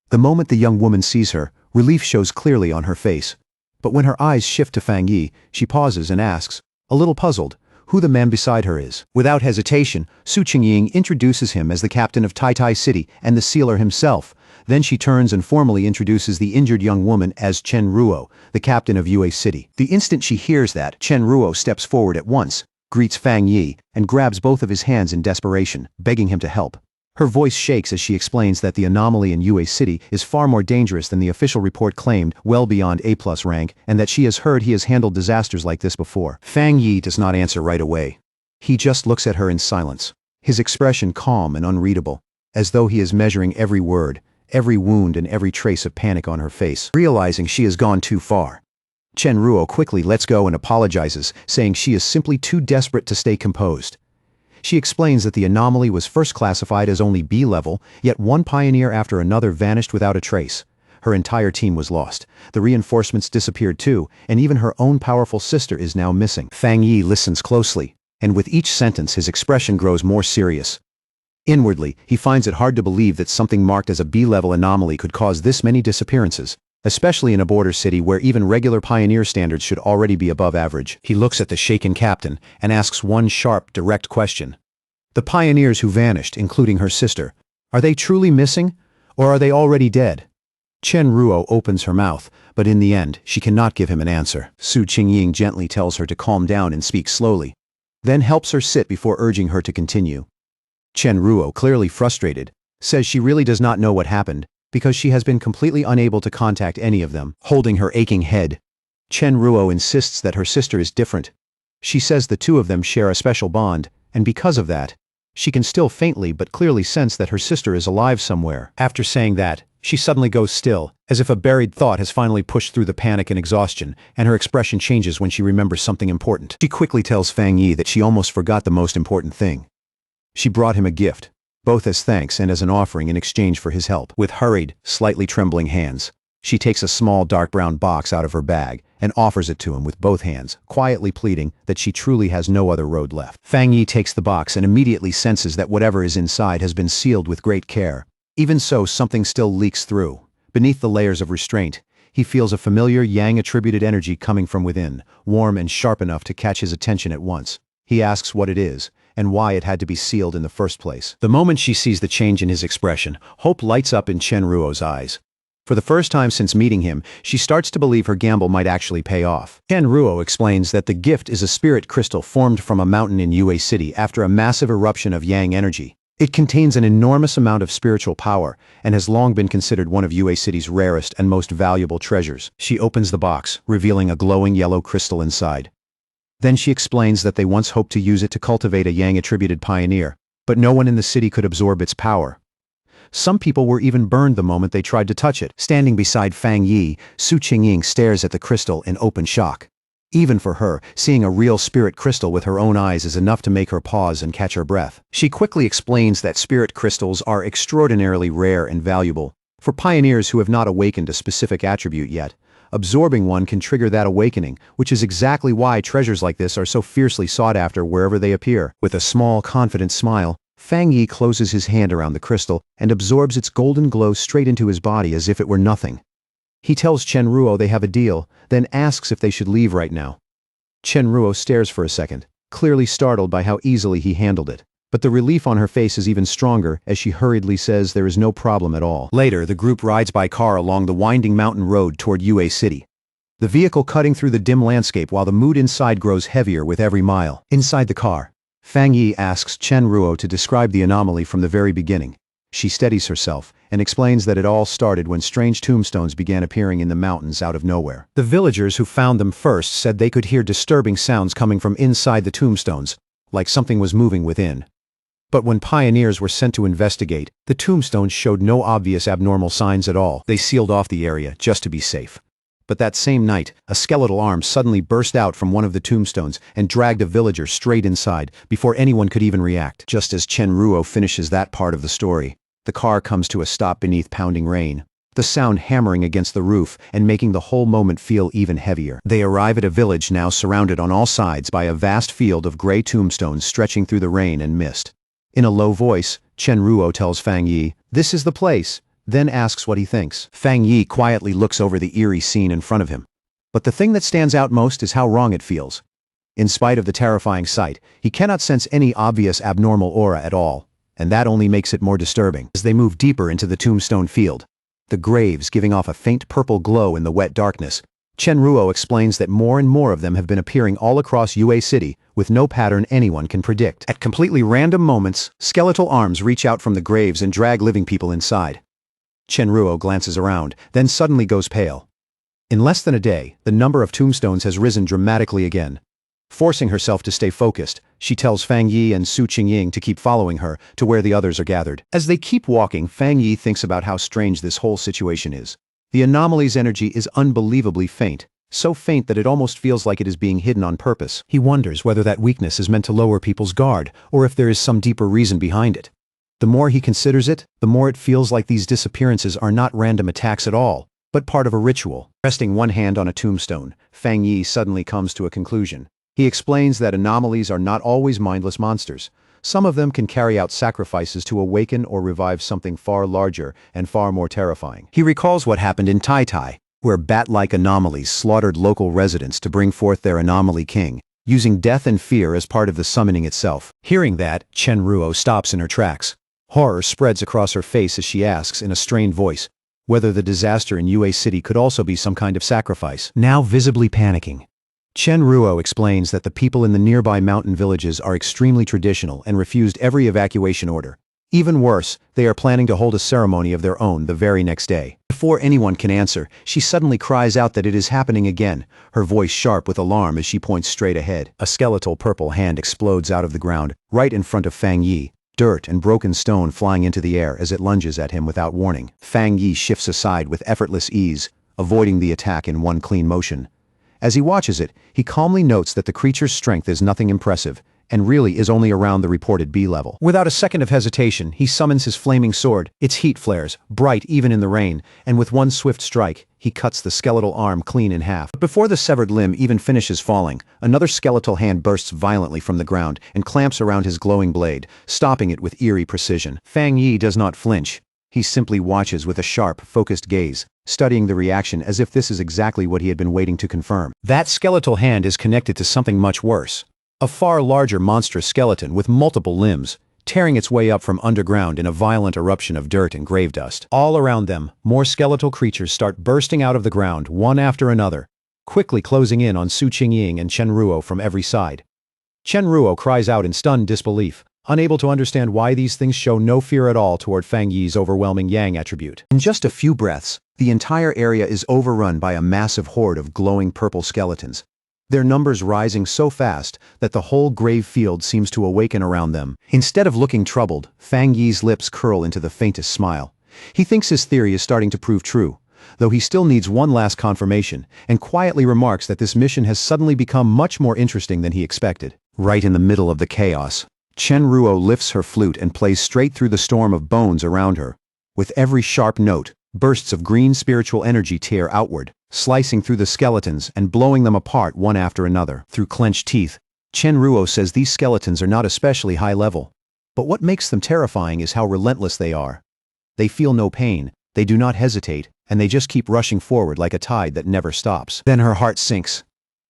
The moment the young woman sees her, relief shows clearly on her face. But when her eyes shift to Fang Yi, she pauses and asks, a little puzzled, who the man beside her is. Without hesitation, Su Qingying introduces him as the captain of Tai Tai City and the sealer himself. Then she turns and formally introduces the injured young woman as Chen Ruo, the captain of Yue City. The instant she hears that, Chen Ruo steps forward at once, greets Fang Yi, and grabs both of his hands in desperation, begging him to help. Her voice shakes as she explains that the anomaly in Yue City is far more dangerous than the official report claimed, well beyond A+ rank, and that she has heard he has handled disasters like this before. Fang Yi does not answer right away. He just looks at her in silence, his expression calm and unreadable, as though he is measuring every word, every wound and every trace of panic on her face. Realizing she has gone too far, Chen Ruo quickly lets go and apologizes, saying she is simply too desperate to stay composed. She explains that the anomaly was first classified as only B level, yet one pioneer after another vanished without a trace. Her entire team was lost. The reinforcements disappeared too, and even her own powerful sister is now missing. Fang Yi listens closely, and with each sentence his expression grows more serious. Inwardly, he finds it hard to believe that something marked as a B-level anomaly could cause this many disappearances, especially in a border city where even regular pioneer standards should already be above average. He looks at the shaken captain and asks one sharp, direct question. The pioneers who vanished, including her sister, are they truly missing, or are they already dead? Chen Ruo opens her mouth, but in the end, she cannot give him an answer. Su Qingying gently tells her to calm down and speak slowly, then helps her sit before urging her to continue. Chen Ruo, clearly frustrated, says she really does not know what happened, because she has been completely unable to contact any of them. Holding her aching head, Chen Ruo insists that her sister is different. She says the two of them share a special bond, and because of that, she can still faintly but clearly sense that her sister is alive somewhere. After saying that, she suddenly goes still, as if a buried thought has finally pushed through the panic and exhaustion, and her expression changes when she remembers something important. She quickly tells Fang Yi that she almost forgot the most important thing. She brought him a gift, both as thanks and as an offering in exchange for his help. With hurried, slightly trembling hands, she takes a small dark brown box out of her bag and offers it to him with both hands, quietly pleading that she truly has no other road left. Fang Yi takes the box and immediately senses that whatever is inside has been sealed with great care. Even so, something still leaks through. Beneath the layers of restraint, he feels a familiar Yang-attributed energy coming from within, warm and sharp enough to catch his attention at once. He asks what it is, and why it had to be sealed in the first place. The moment she sees the change in his expression, hope lights up in Chen Ruo's eyes. For the first time since meeting him, she starts to believe her gamble might actually pay off. Chen Ruo explains that the gift is a spirit crystal formed from a mountain in Yue City after a massive eruption of Yang energy. It contains an enormous amount of spiritual power, and has long been considered one of Yue City's rarest and most valuable treasures. She opens the box, revealing a glowing yellow crystal inside. Then she explains that they once hoped to use it to cultivate a Yang-attributed pioneer, but no one in the city could absorb its power. Some people were even burned the moment they tried to touch it. Standing beside Fang Yi, Su Qingying stares at the crystal in open shock. Even for her, seeing a real spirit crystal with her own eyes is enough to make her pause and catch her breath. She quickly explains that spirit crystals are extraordinarily rare and valuable. For pioneers who have not awakened a specific attribute yet, absorbing one can trigger that awakening, which is exactly why treasures like this are so fiercely sought after wherever they appear. With a small, confident smile, Fang Yi closes his hand around the crystal and absorbs its golden glow straight into his body as if it were nothing. He tells Chen Ruo they have a deal, then asks if they should leave right now. Chen Ruo stares for a second, clearly startled by how easily he handled it. But the relief on her face is even stronger as she hurriedly says there is no problem at all. Later, the group rides by car along the winding mountain road toward Yue City, the vehicle cutting through the dim landscape while the mood inside grows heavier with every mile. Inside the car, Fang Yi asks Chen Ruo to describe the anomaly from the very beginning. She steadies herself and explains that it all started when strange tombstones began appearing in the mountains out of nowhere. The villagers who found them first said they could hear disturbing sounds coming from inside the tombstones, like something was moving within. But when pioneers were sent to investigate, the tombstones showed no obvious abnormal signs at all. They sealed off the area just to be safe. But that same night, a skeletal arm suddenly burst out from one of the tombstones and dragged a villager straight inside before anyone could even react. Just as Chen Ruo finishes that part of the story, the car comes to a stop beneath pounding rain, the sound hammering against the roof and making the whole moment feel even heavier. They arrive at a village now surrounded on all sides by a vast field of gray tombstones stretching through the rain and mist. In a low voice, Chen Ruo tells Fang Yi, "This is the place," then asks what he thinks. Fang Yi quietly looks over the eerie scene in front of him. But the thing that stands out most is how wrong it feels. In spite of the terrifying sight, he cannot sense any obvious abnormal aura at all, and that only makes it more disturbing. As they move deeper into the tombstone field, the graves giving off a faint purple glow in the wet darkness, Chenruo explains that more and more of them have been appearing all across Yue City with no pattern anyone can predict. At completely random moments, skeletal arms reach out from the graves and drag living people inside. Chenruo glances around, then suddenly goes pale. In less than a day, the number of tombstones has risen dramatically again. Forcing herself to stay focused, she tells Fang Yi and Su Qingying to keep following her to where the others are gathered. As they keep walking, Fang Yi thinks about how strange this whole situation is. The anomaly's energy is unbelievably faint, so faint that it almost feels like it is being hidden on purpose. He wonders whether that weakness is meant to lower people's guard, or if there is some deeper reason behind it. The more he considers it, the more it feels like these disappearances are not random attacks at all, but part of a ritual. Resting one hand on a tombstone, Fang Yi suddenly comes to a conclusion. He explains that anomalies are not always mindless monsters. Some of them can carry out sacrifices to awaken or revive something far larger and far more terrifying. He recalls what happened in Tai Tai, where bat-like anomalies slaughtered local residents to bring forth their anomaly king, using death and fear as part of the summoning itself. Hearing that, Chenruo stops in her tracks. Horror spreads across her face as she asks in a strained voice whether the disaster in Yue City could also be some kind of sacrifice. Now visibly panicking, Chenruo explains that the people in the nearby mountain villages are extremely traditional and refused every evacuation order. Even worse, they are planning to hold a ceremony of their own the very next day. Before anyone can answer, she suddenly cries out that it is happening again, her voice sharp with alarm as she points straight ahead. A skeletal purple hand explodes out of the ground, right in front of Fang Yi, dirt and broken stone flying into the air as it lunges at him without warning. Fang Yi shifts aside with effortless ease, avoiding the attack in one clean motion. As he watches it, he calmly notes that the creature's strength is nothing impressive, and really is only around the reported B level. Without a second of hesitation, he summons his flaming sword. Its heat flares, bright even in the rain, and with one swift strike, he cuts the skeletal arm clean in half. But before the severed limb even finishes falling, another skeletal hand bursts violently from the ground and clamps around his glowing blade, stopping it with eerie precision. Fang Yi does not flinch. He simply watches with a sharp, focused gaze, studying the reaction as if this is exactly what he had been waiting to confirm. That skeletal hand is connected to something much worse. A far larger monstrous skeleton with multiple limbs, tearing its way up from underground in a violent eruption of dirt and grave dust. All around them, more skeletal creatures start bursting out of the ground, one after another, quickly closing in on Su Qingying and Chenruo from every side. Chenruo cries out in stunned disbelief, unable to understand why these things show no fear at all toward Fang Yi's overwhelming yang attribute. In just a few breaths, the entire area is overrun by a massive horde of glowing purple skeletons, their numbers rising so fast that the whole grave field seems to awaken around them. Instead of looking troubled, Fang Yi's lips curl into the faintest smile. He thinks his theory is starting to prove true, though he still needs one last confirmation, and quietly remarks that this mission has suddenly become much more interesting than he expected. Right in the middle of the chaos, Chenruo lifts her flute and plays straight through the storm of bones around her. With every sharp note, bursts of green spiritual energy tear outward, slicing through the skeletons and blowing them apart one after another. Through clenched teeth, Chenruo says these skeletons are not especially high level. But what makes them terrifying is how relentless they are. They feel no pain, they do not hesitate, and they just keep rushing forward like a tide that never stops. Then her heart sinks.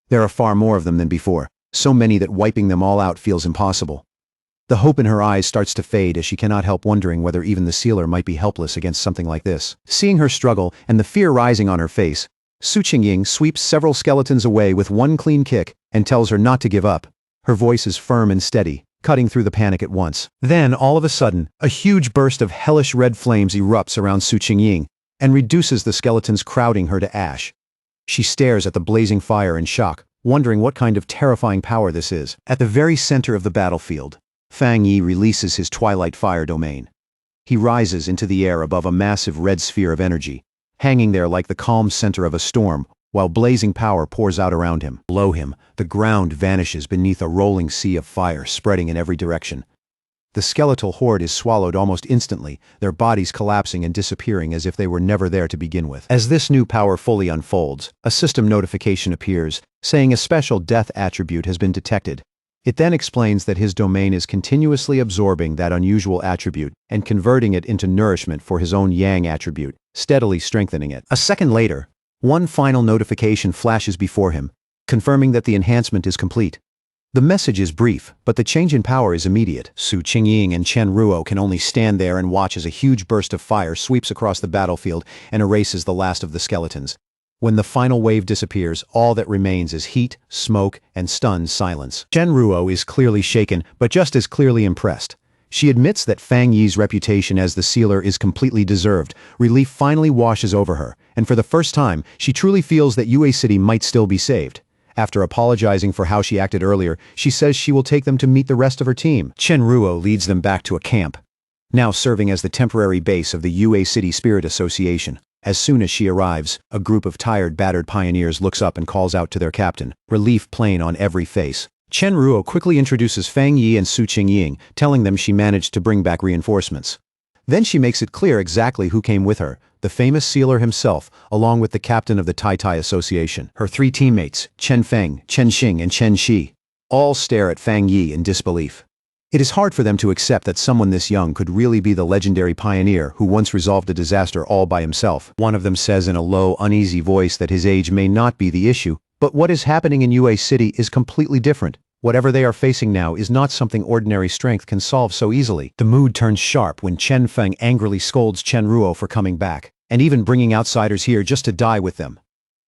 There are far more of them than before, so many that wiping them all out feels impossible. The hope in her eyes starts to fade as she cannot help wondering whether even the sealer might be helpless against something like this. Seeing her struggle and the fear rising on her face, Su Qingying sweeps several skeletons away with one clean kick and tells her not to give up. Her voice is firm and steady, cutting through the panic at once. Then, all of a sudden, a huge burst of hellish red flames erupts around Su Qingying and reduces the skeletons crowding her to ash. She stares at the blazing fire in shock, wondering what kind of terrifying power this is. At the very center of the battlefield, Fang Yi releases his twilight fire domain. He rises into the air above a massive red sphere of energy, hanging there like the calm center of a storm, while blazing power pours out around him. Below him, the ground vanishes beneath a rolling sea of fire spreading in every direction. The skeletal horde is swallowed almost instantly, their bodies collapsing and disappearing as if they were never there to begin with. As this new power fully unfolds, a system notification appears, saying a special death attribute has been detected. It then explains that his domain is continuously absorbing that unusual attribute and converting it into nourishment for his own yang attribute, steadily strengthening it. A second later, one final notification flashes before him, confirming that the enhancement is complete. The message is brief, but the change in power is immediate. Su Qingying and Chen Ruo can only stand there and watch as a huge burst of fire sweeps across the battlefield and erases the last of the skeletons. When the final wave disappears, all that remains is heat, smoke, and stunned silence. Chen Ruo is clearly shaken, but just as clearly impressed. She admits that Fang Yi's reputation as the sealer is completely deserved. Relief finally washes over her, and for the first time, she truly feels that Yue City might still be saved. After apologizing for how she acted earlier, she says she will take them to meet the rest of her team. Chen Ruo leads them back to a camp, now serving as the temporary base of the Yue City Spirit Association. As soon as she arrives, a group of tired, battered pioneers looks up and calls out to their captain, relief plain on every face. Chen Ruo quickly introduces Fang Yi and Su Qingying, telling them she managed to bring back reinforcements. Then she makes it clear exactly who came with her, the famous sealer himself, along with the captain of the Tai Tai Association. Her three teammates, Chen Feng, Chen Xing and Chen Shi, all stare at Fang Yi in disbelief. It is hard for them to accept that someone this young could really be the legendary pioneer who once resolved a disaster all by himself. One of them says in a low, uneasy voice that his age may not be the issue, but what is happening in Yue City is completely different. Whatever they are facing now is not something ordinary strength can solve so easily. The mood turns sharp when Chen Feng angrily scolds Chen Ruo for coming back, and even bringing outsiders here just to die with them.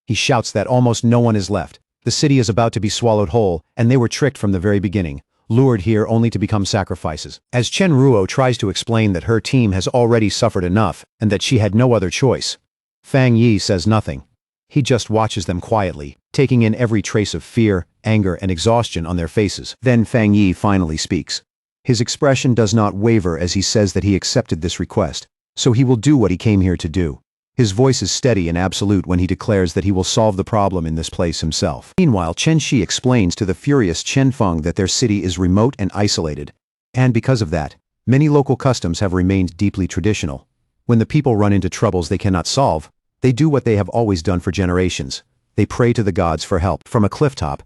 He shouts that almost no one is left. The city is about to be swallowed whole, and they were tricked from the very beginning, lured here only to become sacrifices. As Chen Ruo tries to explain that her team has already suffered enough, and that she had no other choice, Fang Yi says nothing. He just watches them quietly, taking in every trace of fear, anger, and exhaustion on their faces. Then Fang Yi finally speaks. His expression does not waver as he says that he accepted this request, so he will do what he came here to do. His voice is steady and absolute when he declares that he will solve the problem in this place himself. Meanwhile, Chen Shi explains to the furious Chen Feng that their city is remote and isolated, and because of that, many local customs have remained deeply traditional. When the people run into troubles they cannot solve, they do what they have always done for generations. They pray to the gods for help. From a clifftop,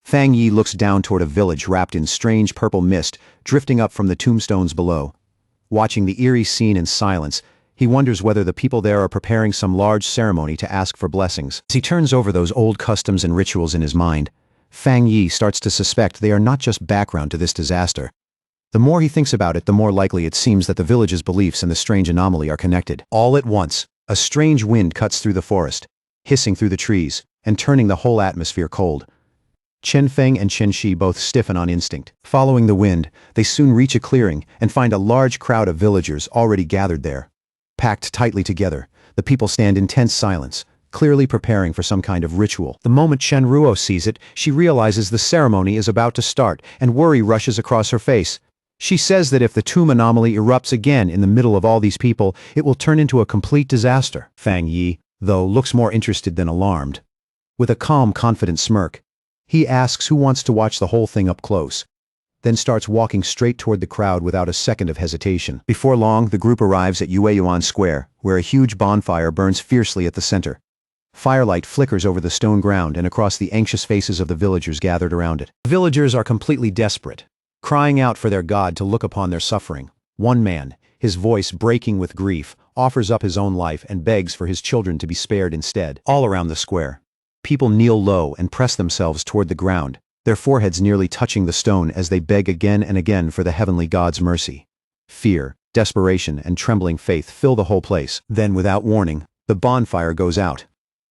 Fang Yi looks down toward a village wrapped in strange purple mist drifting up from the tombstones below. Watching the eerie scene in silence, he wonders whether the people there are preparing some large ceremony to ask for blessings. As he turns over those old customs and rituals in his mind, Fang Yi starts to suspect they are not just background to this disaster. The more he thinks about it, the more likely it seems that the village's beliefs and the strange anomaly are connected. All at once, a strange wind cuts through the forest, hissing through the trees, and turning the whole atmosphere cold. Chen Feng and Chen Shi both stiffen on instinct. Following the wind, they soon reach a clearing and find a large crowd of villagers already gathered there. Packed tightly together, the people stand in tense silence, clearly preparing for some kind of ritual. The moment Chen Ruo sees it, she realizes the ceremony is about to start, and worry rushes across her face. She says that if the tomb anomaly erupts again in the middle of all these people, it will turn into a complete disaster. Fang Yi, though, looks more interested than alarmed. With a calm, confident smirk, he asks who wants to watch the whole thing up close, then starts walking straight toward the crowd without a second of hesitation. Before long, the group arrives at Yueyuan Square, where a huge bonfire burns fiercely at the center. Firelight flickers over the stone ground and across the anxious faces of the villagers gathered around it. The villagers are completely desperate, crying out for their god to look upon their suffering. One man, his voice breaking with grief, offers up his own life and begs for his children to be spared instead. All around the square, people kneel low and press themselves toward the ground, their foreheads nearly touching the stone as they beg again and again for the heavenly god's mercy. Fear, desperation, and trembling faith fill the whole place. Then, without warning, the bonfire goes out.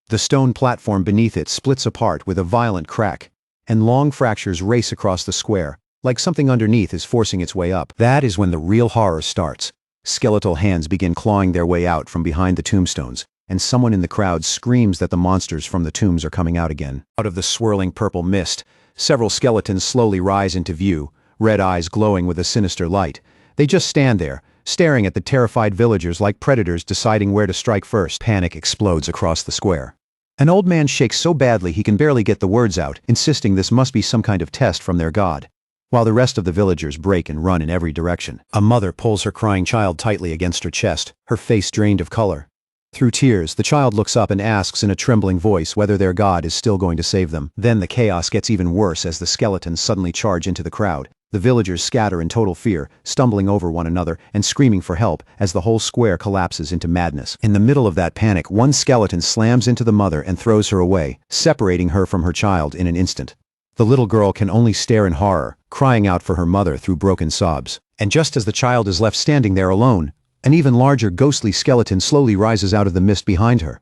The stone platform beneath it splits apart with a violent crack, and long fractures race across the square, like something underneath is forcing its way up. That is when the real horror starts. Skeletal hands begin clawing their way out from behind the tombstones, and someone in the crowd screams that the monsters from the tombs are coming out again. Out of the swirling purple mist, several skeletons slowly rise into view, red eyes glowing with a sinister light. They just stand there, staring at the terrified villagers like predators deciding where to strike first. Panic explodes across the square. An old man shakes so badly he can barely get the words out, insisting this must be some kind of test from their god, while the rest of the villagers break and run in every direction. A mother pulls her crying child tightly against her chest, her face drained of color. Through tears, the child looks up and asks in a trembling voice whether their god is still going to save them. Then the chaos gets even worse as the skeletons suddenly charge into the crowd. The villagers scatter in total fear, stumbling over one another and screaming for help as the whole square collapses into madness. In the middle of that panic, one skeleton slams into the mother and throws her away, separating her from her child in an instant. The little girl can only stare in horror, crying out for her mother through broken sobs. And just as the child is left standing there alone, an even larger ghostly skeleton slowly rises out of the mist behind her.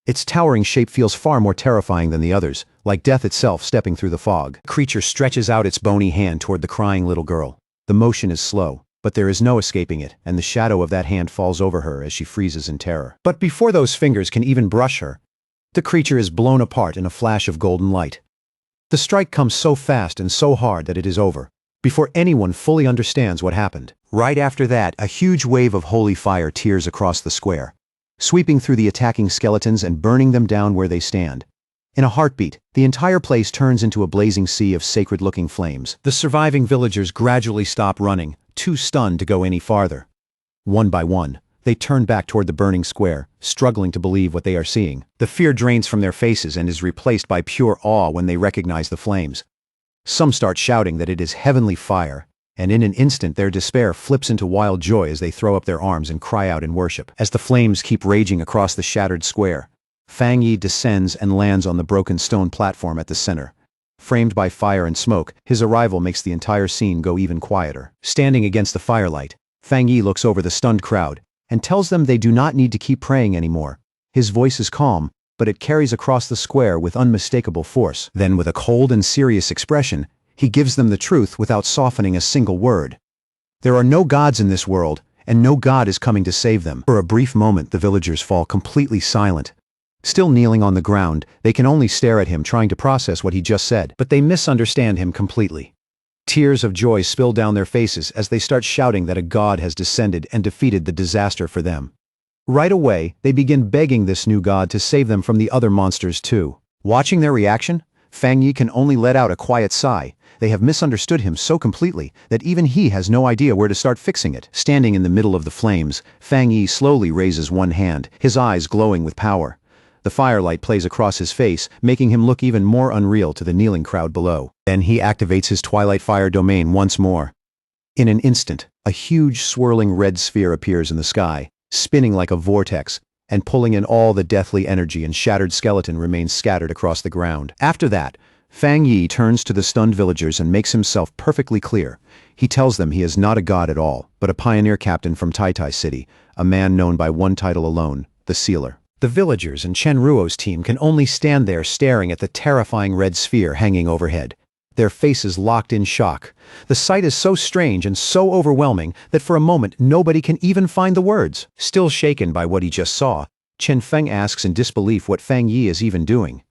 Its towering shape feels far more terrifying than the others, like death itself stepping through the fog. The creature stretches out its bony hand toward the crying little girl. The motion is slow, but there is no escaping it, and the shadow of that hand falls over her as she freezes in terror. But before those fingers can even brush her, the creature is blown apart in a flash of golden light. The strike comes so fast and so hard that it is over, before anyone fully understands what happened. Right after that, a huge wave of holy fire tears across the square, sweeping through the attacking skeletons and burning them down where they stand. In a heartbeat, the entire place turns into a blazing sea of sacred-looking flames. The surviving villagers gradually stop running, too stunned to go any farther. One by one, they turn back toward the burning square, struggling to believe what they are seeing. The fear drains from their faces and is replaced by pure awe when they recognize the flames. Some start shouting that it is heavenly fire, and in an instant their despair flips into wild joy as they throw up their arms and cry out in worship. As the flames keep raging across the shattered square, Fang Yi descends and lands on the broken stone platform at the center. Framed by fire and smoke, his arrival makes the entire scene go even quieter. Standing against the firelight, Fang Yi looks over the stunned crowd and tells them they do not need to keep praying anymore. His voice is calm, but it carries across the square with unmistakable force. Then, with a cold and serious expression, he gives them the truth without softening a single word. There are no gods in this world, and no god is coming to save them. For a brief moment, the villagers fall completely silent. Still kneeling on the ground, they can only stare at him, trying to process what he just said, but they misunderstand him completely. Tears of joy spill down their faces as they start shouting that a god has descended and defeated the disaster for them. Right away, they begin begging this new god to save them from the other monsters too. Watching their reaction, Fang Yi can only let out a quiet sigh. They have misunderstood him so completely that even he has no idea where to start fixing it. Standing in the middle of the flames, Fang Yi slowly raises one hand, his eyes glowing with power. The firelight plays across his face, making him look even more unreal to the kneeling crowd below. Then he activates his Twilight Fire domain once more. In an instant, a huge swirling red sphere appears in the sky, spinning like a vortex, and pulling in all the deathly energy, and shattered skeleton remains scattered across the ground. After that, Fang Yi turns to the stunned villagers and makes himself perfectly clear. He tells them he is not a god at all, but a pioneer captain from Tai Tai City, a man known by one title alone, the Sealer. The villagers and Chen Ruo's team can only stand there staring at the terrifying red sphere hanging overhead, their faces locked in shock. The sight is so strange and so overwhelming that for a moment nobody can even find the words. Still shaken by what he just saw, Chen Feng asks in disbelief what Fang Yi is even doing.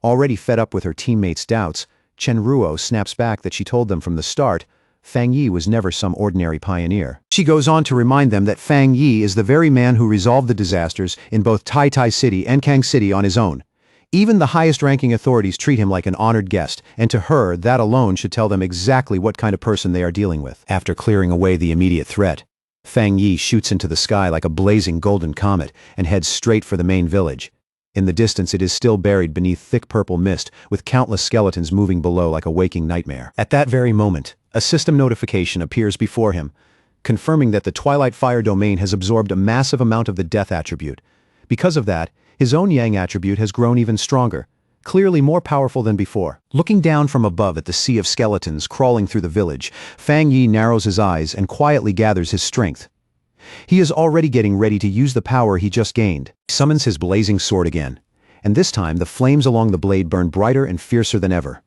Already fed up with her teammates' doubts, Chen Ruo snaps back that she told them from the start Fang Yi was never some ordinary pioneer. She goes on to remind them that Fang Yi is the very man who resolved the disasters in both Tai Tai City and Kang City on his own. Even the highest-ranking authorities treat him like an honored guest, and to her, that alone should tell them exactly what kind of person they are dealing with. After clearing away the immediate threat, Fang Yi shoots into the sky like a blazing golden comet and heads straight for the main village. In the distance, it is still buried beneath thick purple mist, with countless skeletons moving below like a waking nightmare. At that very moment, a system notification appears before him, confirming that the Twilight Fire domain has absorbed a massive amount of the Death attribute. Because of that, his own Yang attribute has grown even stronger, clearly more powerful than before. Looking down from above at the sea of skeletons crawling through the village, Fang Yi narrows his eyes and quietly gathers his strength. He is already getting ready to use the power he just gained. He summons his blazing sword again, and this time the flames along the blade burn brighter and fiercer than ever.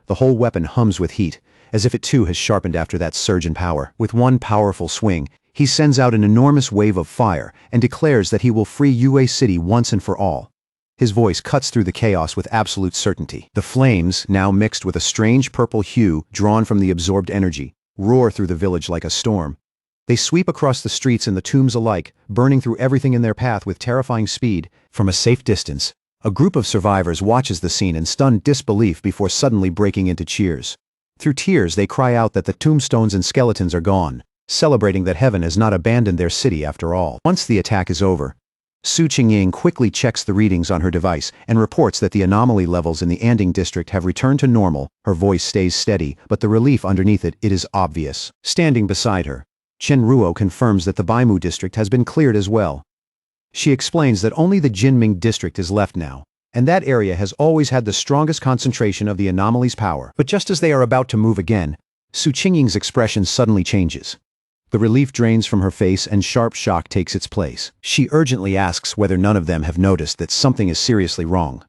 The whole weapon hums with heat, as if it too has sharpened after that surge in power. With one powerful swing, he sends out an enormous wave of fire and declares that he will free Yue City once and for all. His voice cuts through the chaos with absolute certainty. The flames, now mixed with a strange purple hue drawn from the absorbed energy, roar through the village like a storm. They sweep across the streets and the tombs alike, burning through everything in their path with terrifying speed. From a safe distance, a group of survivors watches the scene in stunned disbelief before suddenly breaking into cheers. Through tears, they cry out that the tombstones and skeletons are gone, celebrating that heaven has not abandoned their city after all. Once the attack is over, Su Qingying quickly checks the readings on her device and reports that the anomaly levels in the Anding district have returned to normal. Her voice stays steady, but the relief underneath it is obvious. Standing beside her, Chen Ruo confirms that the Baimu district has been cleared as well. She explains that only the Jinming district is left now, and that area has always had the strongest concentration of the anomaly's power. But just as they are about to move again, Su Qingying's expression suddenly changes. The relief drains from her face and sharp shock takes its place. She urgently asks whether none of them have noticed that something is seriously wrong.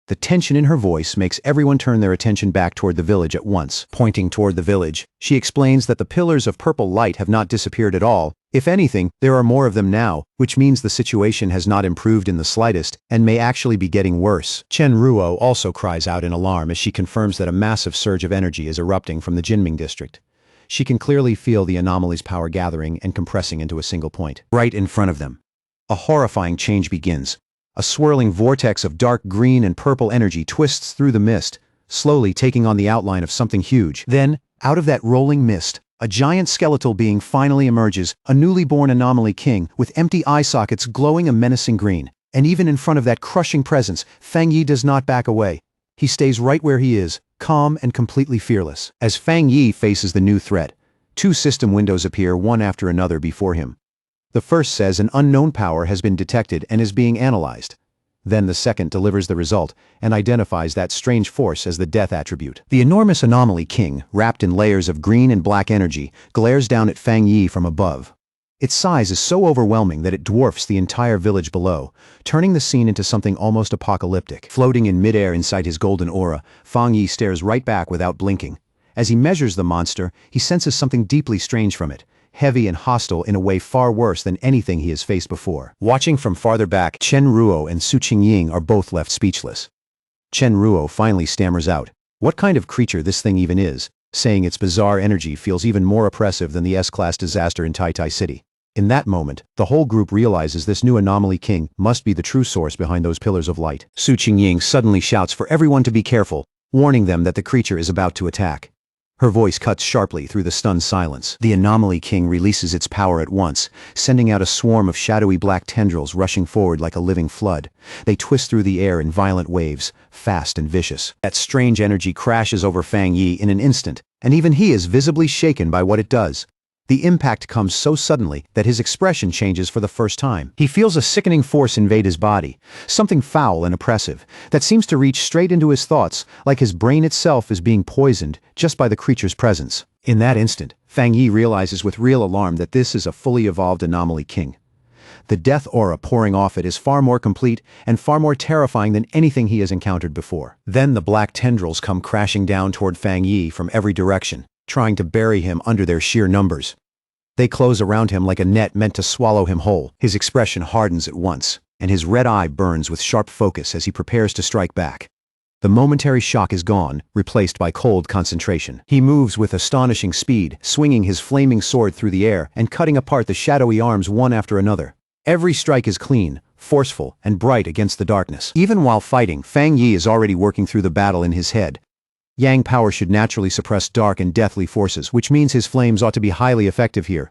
The tension in her voice makes everyone turn their attention back toward the village at once. Pointing toward the village, she explains that the pillars of purple light have not disappeared at all. If anything, there are more of them now, which means the situation has not improved in the slightest and may actually be getting worse. Chen Ruo also cries out in alarm as she confirms that a massive surge of energy is erupting from the Jinming district. She can clearly feel the anomaly's power gathering and compressing into a single point. Right in front of them, a horrifying change begins. A swirling vortex of dark green and purple energy twists through the mist, slowly taking on the outline of something huge. Then, out of that rolling mist, a giant skeletal being finally emerges, a newly born anomaly king with empty eye sockets glowing a menacing green. And even in front of that crushing presence, Fang Yi does not back away. He stays right where he is, calm and completely fearless. As Fang Yi faces the new threat, two system windows appear one after another before him. The first says an unknown power has been detected and is being analyzed. Then the second delivers the result and identifies that strange force as the death attribute. The enormous anomaly king, wrapped in layers of green and black energy, glares down at Fang Yi from above. Its size is so overwhelming that it dwarfs the entire village below, turning the scene into something almost apocalyptic. Floating in midair inside his golden aura, Fang Yi stares right back without blinking. As he measures the monster, he senses something deeply strange from it, heavy and hostile in a way far worse than anything he has faced before. Watching from farther back, Chen Ruo and Su Qingying are both left speechless. Chen Ruo finally stammers out, "What kind of creature this thing even is?" saying its bizarre energy feels even more oppressive than the S-class disaster in Tai City. In that moment, the whole group realizes this new anomaly king must be the true source behind those pillars of light. Su Qingying suddenly shouts for everyone to be careful, warning them that the creature is about to attack. Her voice cuts sharply through the stunned silence. The anomaly king releases its power at once, sending out a swarm of shadowy black tendrils rushing forward like a living flood. They twist through the air in violent waves, fast and vicious. That strange energy crashes over Fang Yi in an instant, and even he is visibly shaken by what it does. The impact comes so suddenly that his expression changes for the first time. He feels a sickening force invade his body, something foul and oppressive, that seems to reach straight into his thoughts, like his brain itself is being poisoned just by the creature's presence. In that instant, Fang Yi realizes with real alarm that this is a fully evolved anomaly king. The death aura pouring off it is far more complete and far more terrifying than anything he has encountered before. Then the black tendrils come crashing down toward Fang Yi from every direction, trying to bury him under their sheer numbers. They close around him like a net meant to swallow him whole. His expression hardens at once, and his red eye burns with sharp focus as he prepares to strike back. The momentary shock is gone, replaced by cold concentration. He moves with astonishing speed, swinging his flaming sword through the air and cutting apart the shadowy arms one after another. Every strike is clean, forceful, and bright against the darkness. Even while fighting, Fang Yi is already working through the battle in his head. Yang power should naturally suppress dark and deathly forces, which means his flames ought to be highly effective here.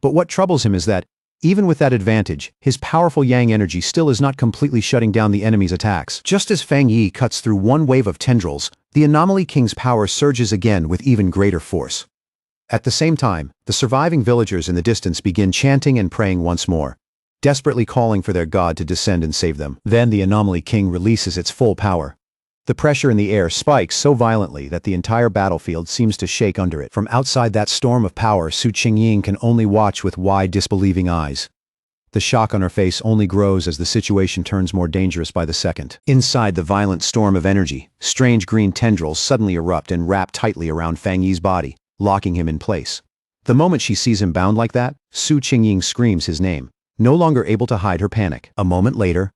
But what troubles him is that, even with that advantage, his powerful Yang energy still is not completely shutting down the enemy's attacks. Just as Fang Yi cuts through one wave of tendrils, the anomaly king's power surges again with even greater force. At the same time, the surviving villagers in the distance begin chanting and praying once more, desperately calling for their god to descend and save them. Then the anomaly king releases its full power. The pressure in the air spikes so violently that the entire battlefield seems to shake under it. From outside that storm of power, Su Qingying can only watch with wide, disbelieving eyes. The shock on her face only grows as the situation turns more dangerous by the second. Inside the violent storm of energy, strange green tendrils suddenly erupt and wrap tightly around Fang Yi's body, locking him in place. The moment she sees him bound like that, Su Qingying screams his name, no longer able to hide her panic. A moment later,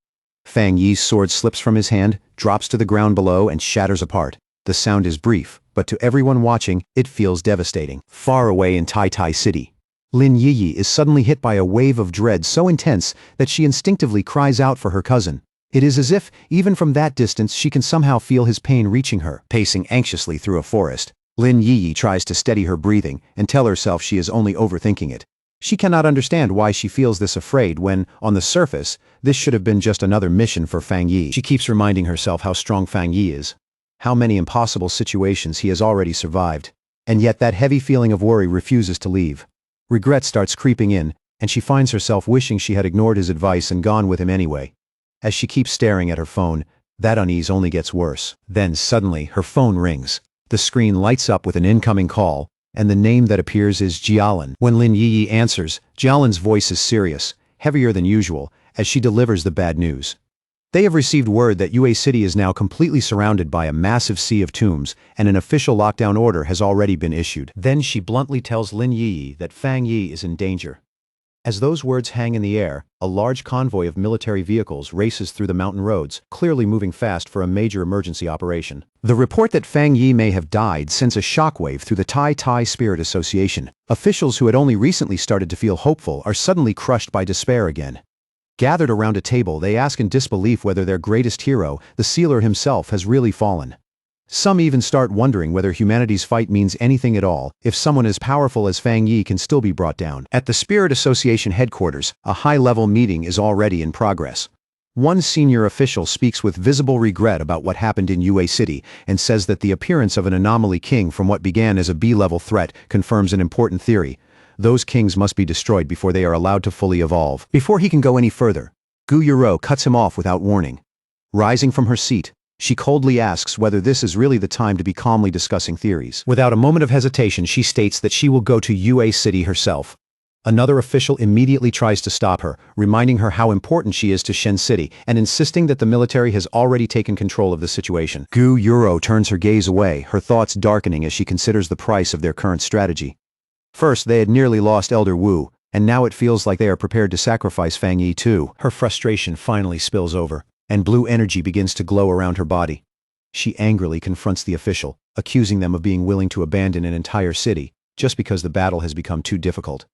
Fang Yi's sword slips from his hand, drops to the ground below, and shatters apart. The sound is brief, but to everyone watching, it feels devastating. Far away in Tai City, Lin Yiyi is suddenly hit by a wave of dread so intense that she instinctively cries out for her cousin. It is as if, even from that distance, she can somehow feel his pain reaching her. Pacing anxiously through a forest, Lin Yiyi tries to steady her breathing and tell herself she is only overthinking it. She cannot understand why she feels this afraid when, on the surface, this should have been just another mission for Fang Yi. She keeps reminding herself how strong Fang Yi is, how many impossible situations he has already survived. And yet that heavy feeling of worry refuses to leave. Regret starts creeping in, and she finds herself wishing she had ignored his advice and gone with him anyway. As she keeps staring at her phone, That unease only gets worse. Then suddenly, her phone rings. The screen lights up with an incoming call, and the name that appears is Jialan. When Lin Yi answers, Jialan's voice is serious, heavier than usual, as she delivers the bad news. They have received word that Yue City is now completely surrounded by a massive sea of tombs, and an official lockdown order has already been issued. Then she bluntly tells Lin Yi that Fang Yi is in danger. As those words hang in the air, a large convoy of military vehicles races through the mountain roads, clearly moving fast for a major emergency operation. The report that Fang Yi may have died sends a shockwave through the Tai Spirit Association. Officials who had only recently started to feel hopeful are suddenly crushed by despair again. Gathered around a table, they ask in disbelief whether their greatest hero, the sealer himself, has really fallen. Some even start wondering whether humanity's fight means anything at all, if someone as powerful as Fang Yi can still be brought down. At the Spirit Association headquarters, a high-level meeting is already in progress. One senior official speaks with visible regret about what happened in Yue City and says that the appearance of an anomaly king from what began as a B-level threat confirms an important theory. Those kings must be destroyed before they are allowed to fully evolve. Before he can go any further, Gu Yuro cuts him off without warning. Rising from her seat, she coldly asks whether this is really the time to be calmly discussing theories. Without a moment of hesitation, she states that she will go to Yue City herself. Another official immediately tries to stop her, reminding her how important she is to Shen City and insisting that the military has already taken control of the situation. Gu Yuro turns her gaze away, her thoughts darkening as she considers the price of their current strategy. First, they had nearly lost Elder Wu, and now it feels like they are prepared to sacrifice Fang Yi too. Her frustration finally spills over, and blue energy begins to glow around her body. She angrily confronts the official, accusing them of being willing to abandon an entire city, just because the battle has become too difficult.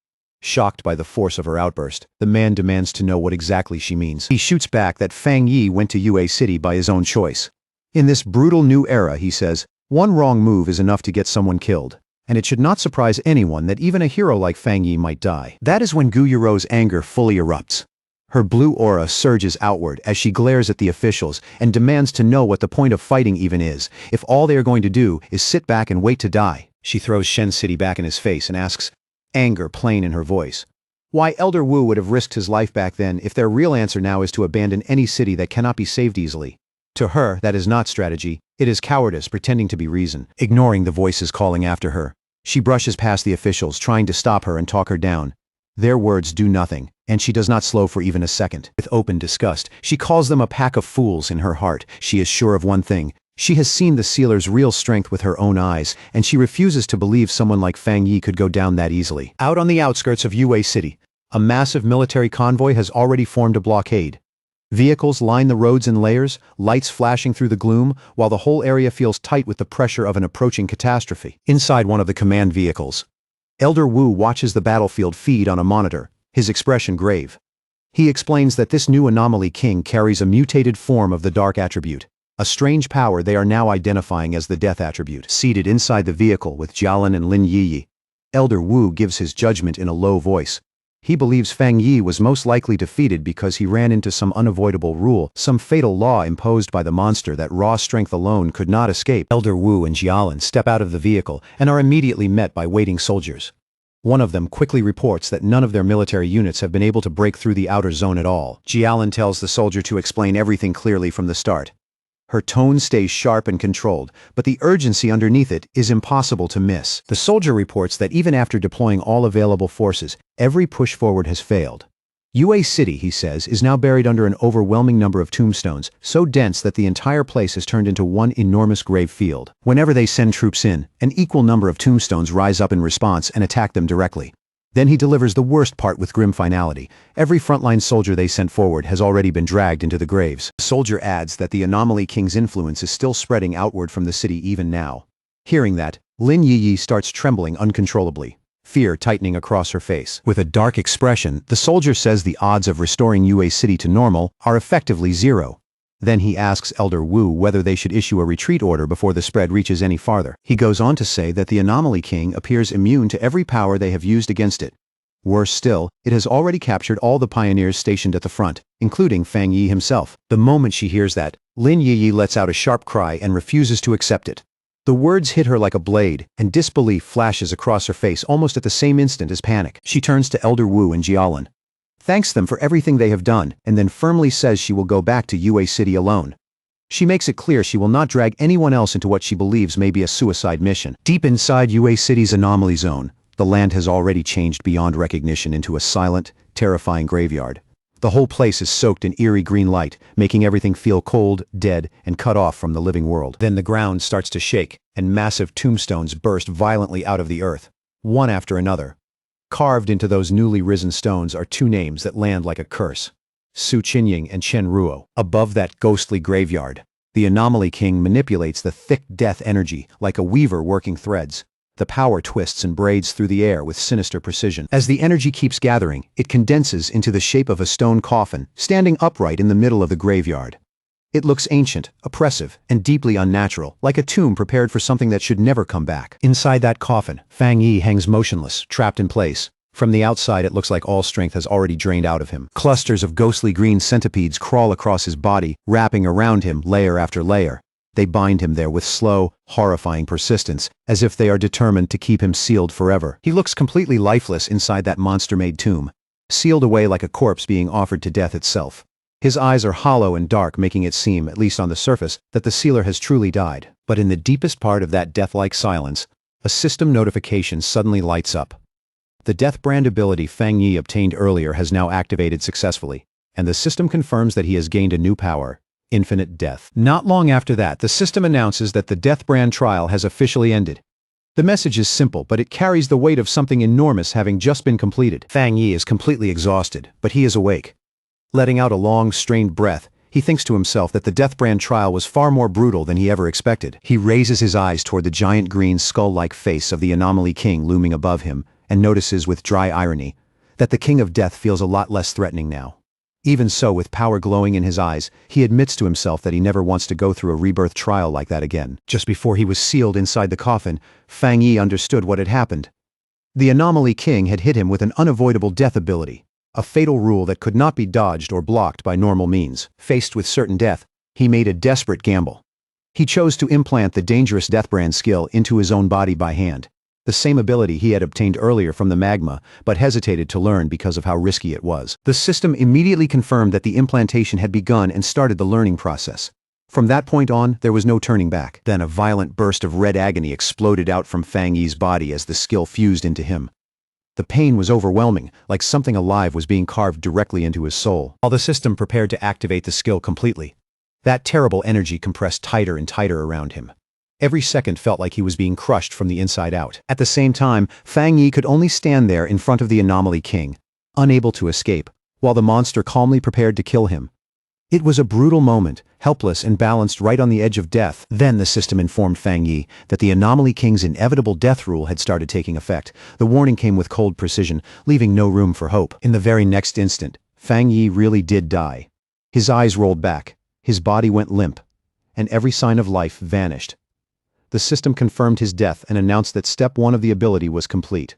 Shocked by the force of her outburst, the man demands to know what exactly she means. He shoots back that Fang Yi went to Yue City by his own choice. In this brutal new era, he says, one wrong move is enough to get someone killed. And it should not surprise anyone that even a hero like Fang Yi might die. That is when Gu Yuro's anger fully erupts. Her blue aura surges outward as she glares at the officials and demands to know what the point of fighting even is, if all they are going to do is sit back and wait to die. She throws Shen City back in his face and asks, anger plain in her voice, why Elder Wu would have risked his life back then if their real answer now is to abandon any city that cannot be saved easily. To her, that is not strategy, it is cowardice pretending to be reason. Ignoring the voices calling after her, she brushes past the officials, trying to stop her and talk her down. Their words do nothing, and she does not slow for even a second. With open disgust, she calls them a pack of fools in her heart. She is sure of one thing. She has seen the sealer's real strength with her own eyes, and she refuses to believe someone like Fang Yi could go down that easily. Out on the outskirts of Yue City, a massive military convoy has already formed a blockade. Vehicles line the roads in layers, lights flashing through the gloom, while the whole area feels tight with the pressure of an approaching catastrophe. Inside one of the command vehicles, Elder Wu watches the battlefield feed on a monitor, his expression grave. He explains that this new anomaly king carries a mutated form of the dark attribute, a strange power they are now identifying as the death attribute. Seated inside the vehicle with Jialan and Lin Yi, Elder Wu gives his judgment in a low voice. He believes Fang Yi was most likely defeated because he ran into some unavoidable rule, some fatal law imposed by the monster that raw strength alone could not escape. Elder Wu and Jialan step out of the vehicle and are immediately met by waiting soldiers. One of them quickly reports that none of their military units have been able to break through the outer zone at all. Jialan tells the soldier to explain everything clearly from the start. Her tone stays sharp and controlled, but the urgency underneath it is impossible to miss. The soldier reports that even after deploying all available forces, every push forward has failed. Yue City, he says, is now buried under an overwhelming number of tombstones, so dense that the entire place has turned into one enormous grave field. Whenever they send troops in, an equal number of tombstones rise up in response and attack them directly. Then he delivers the worst part with grim finality. Every frontline soldier they sent forward has already been dragged into the graves. The soldier adds that the anomaly king's influence is still spreading outward from the city even now. Hearing that, Lin Yi starts trembling uncontrollably, fear tightening across her face. With a dark expression, the soldier says the odds of restoring Yue City to normal are effectively zero. Then he asks Elder Wu whether they should issue a retreat order before the spread reaches any farther. He goes on to say that the Anomaly King appears immune to every power they have used against it. Worse still, it has already captured all the pioneers stationed at the front, including Fang Yi himself. The moment she hears that, Lin Yi lets out a sharp cry and refuses to accept it. The words hit her like a blade, and disbelief flashes across her face almost at the same instant as panic. She turns to Elder Wu and Jialan, thanks them for everything they have done, and then firmly says she will go back to Yue City alone. She makes it clear she will not drag anyone else into what she believes may be a suicide mission. Deep inside UA City's anomaly zone, the land has already changed beyond recognition into a silent, terrifying graveyard. The whole place is soaked in eerie green light, making everything feel cold, dead, and cut off from the living world. Then the ground starts to shake, and massive tombstones burst violently out of the earth, one after another. Carved into those newly risen stones are two names that land like a curse: Su Qinying and Chen Ruo. Above that ghostly graveyard, the Anomaly King manipulates the thick death energy like a weaver working threads. The power twists and braids through the air with sinister precision. As the energy keeps gathering, it condenses into the shape of a stone coffin, standing upright in the middle of the graveyard. It looks ancient, oppressive, and deeply unnatural, like a tomb prepared for something that should never come back. Inside that coffin, Fang Yi hangs motionless, trapped in place. From the outside, it looks like all strength has already drained out of him. Clusters of ghostly green centipedes crawl across his body, wrapping around him layer after layer. They bind him there with slow, horrifying persistence, as if they are determined to keep him sealed forever. He looks completely lifeless inside that monster-made tomb, sealed away like a corpse being offered to death itself. His eyes are hollow and dark, making it seem, at least on the surface, that the sealer has truly died. But in the deepest part of that death-like silence, a system notification suddenly lights up. The Death Brand ability Fang Yi obtained earlier has now activated successfully, and the system confirms that he has gained a new power: infinite death. Not long after that, the system announces that the Death Brand trial has officially ended. The message is simple, but it carries the weight of something enormous having just been completed. Fang Yi is completely exhausted, but he is awake. Letting out a long, strained breath, he thinks to himself that the Death Brand trial was far more brutal than he ever expected. He raises his eyes toward the giant green skull-like face of the Anomaly King looming above him, and notices with dry irony that the King of Death feels a lot less threatening now. Even so, with power glowing in his eyes, he admits to himself that he never wants to go through a rebirth trial like that again. Just before he was sealed inside the coffin, Fang Yi understood what had happened. The Anomaly King had hit him with an unavoidable death ability, a fatal rule that could not be dodged or blocked by normal means. Faced with certain death, he made a desperate gamble. He chose to implant the dangerous Deathbrand skill into his own body by hand, the same ability he had obtained earlier from the magma, but hesitated to learn because of how risky it was. The system immediately confirmed that the implantation had begun and started the learning process. From that point on, there was no turning back. Then a violent burst of red agony exploded out from Fang Yi's body as the skill fused into him. The pain was overwhelming, like something alive was being carved directly into his soul. While the system prepared to activate the skill completely, that terrible energy compressed tighter and tighter around him. Every second felt like he was being crushed from the inside out. At the same time, Fang Yi could only stand there in front of the Anomaly King, unable to escape, while the monster calmly prepared to kill him. It was a brutal moment, helpless and balanced right on the edge of death. Then the system informed Fang Yi that the Anomaly King's inevitable death rule had started taking effect. The warning came with cold precision, leaving no room for hope. In the very next instant, Fang Yi really did die. His eyes rolled back, his body went limp, and every sign of life vanished. The system confirmed his death and announced that step 1 of the ability was complete.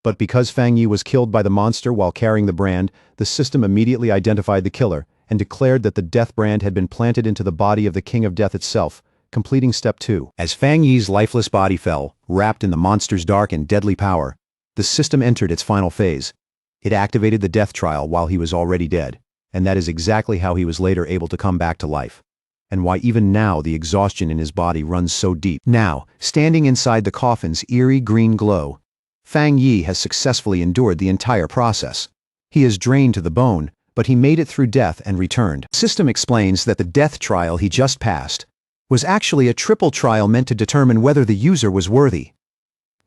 But because Fang Yi was killed by the monster while carrying the brand, the system immediately identified the killer and declared that the Death Brand had been planted into the body of the King of Death itself, completing step 2. As Fang Yi's lifeless body fell, wrapped in the monster's dark and deadly power, the system entered its final phase. It activated the death trial while he was already dead, and that is exactly how he was later able to come back to life, and why even now the exhaustion in his body runs so deep. Now, standing inside the coffin's eerie green glow, Fang Yi has successfully endured the entire process. He is drained to the bone, but he made it through death and returned. The system explains that the death trial he just passed was actually a triple trial meant to determine whether the user was worthy.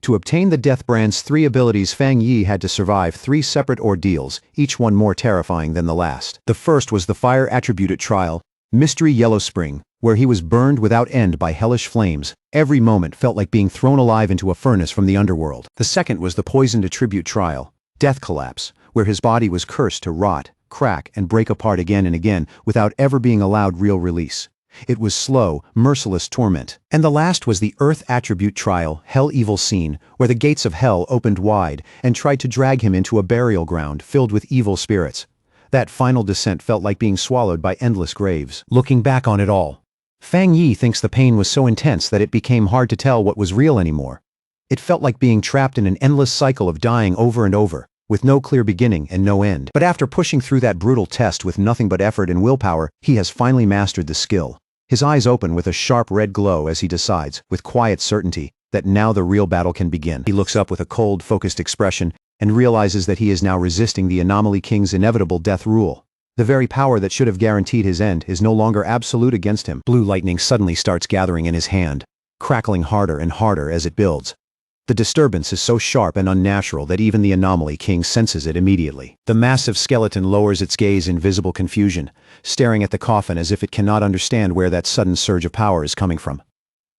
To obtain the Death Brand's 3 abilities, Fang Yi had to survive 3 separate ordeals, each one more terrifying than the last. The first was the fire attributed trial, Mystery Yellow Spring, where he was burned without end by hellish flames. Every moment felt like being thrown alive into a furnace from the underworld. The second was the poisoned attribute trial, Death Collapse, where his body was cursed to rot, crack, and break apart again and again without ever being allowed real release. It was slow, merciless torment. And the last was the Earth Attribute trial, Hell Evil Scene, where the gates of hell opened wide and tried to drag him into a burial ground filled with evil spirits. That final descent felt like being swallowed by endless graves. Looking back on it all, Fang Yi thinks the pain was so intense that it became hard to tell what was real anymore. It felt like being trapped in an endless cycle of dying over and over, with no clear beginning and no end. But after pushing through that brutal test with nothing but effort and willpower, he has finally mastered the skill. His eyes open with a sharp red glow as he decides, with quiet certainty, that now the real battle can begin. He looks up with a cold, focused expression and realizes that he is now resisting the Anomaly King's inevitable death rule. The very power that should have guaranteed his end is no longer absolute against him. Blue lightning suddenly starts gathering in his hand, crackling harder and harder as it builds. The disturbance is so sharp and unnatural that even the Anomaly King senses it immediately. The massive skeleton lowers its gaze in visible confusion, staring at the coffin as if it cannot understand where that sudden surge of power is coming from.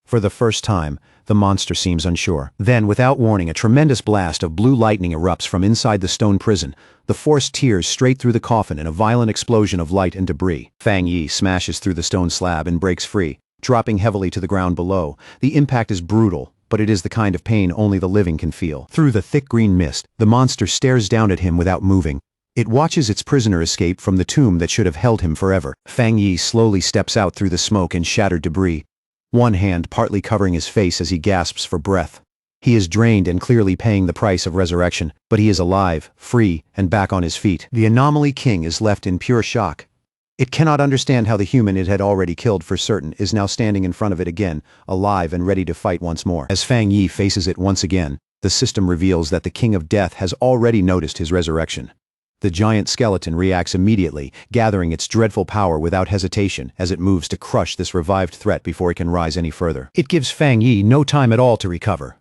For the first time, the monster seems unsure. Then, without warning, a tremendous blast of blue lightning erupts from inside the stone prison. The force tears straight through the coffin in a violent explosion of light and debris. Fang Yi smashes through the stone slab and breaks free, dropping heavily to the ground below. The impact is brutal, but it is the kind of pain only the living can feel. Through the thick green mist, the monster stares down at him without moving. It watches its prisoner escape from the tomb that should have held him forever. Fang Yi slowly steps out through the smoke and shattered debris, one hand partly covering his face as he gasps for breath. He is drained and clearly paying the price of resurrection, but he is alive, free, and back on his feet. The Anomaly King is left in pure shock. It cannot understand how the human it had already killed for certain is now standing in front of it again, alive and ready to fight once more. As Fang Yi faces it once again, the system reveals that the King of Death has already noticed his resurrection. The giant skeleton reacts immediately, gathering its dreadful power without hesitation as it moves to crush this revived threat before it can rise any further. It gives Fang Yi no time at all to recover.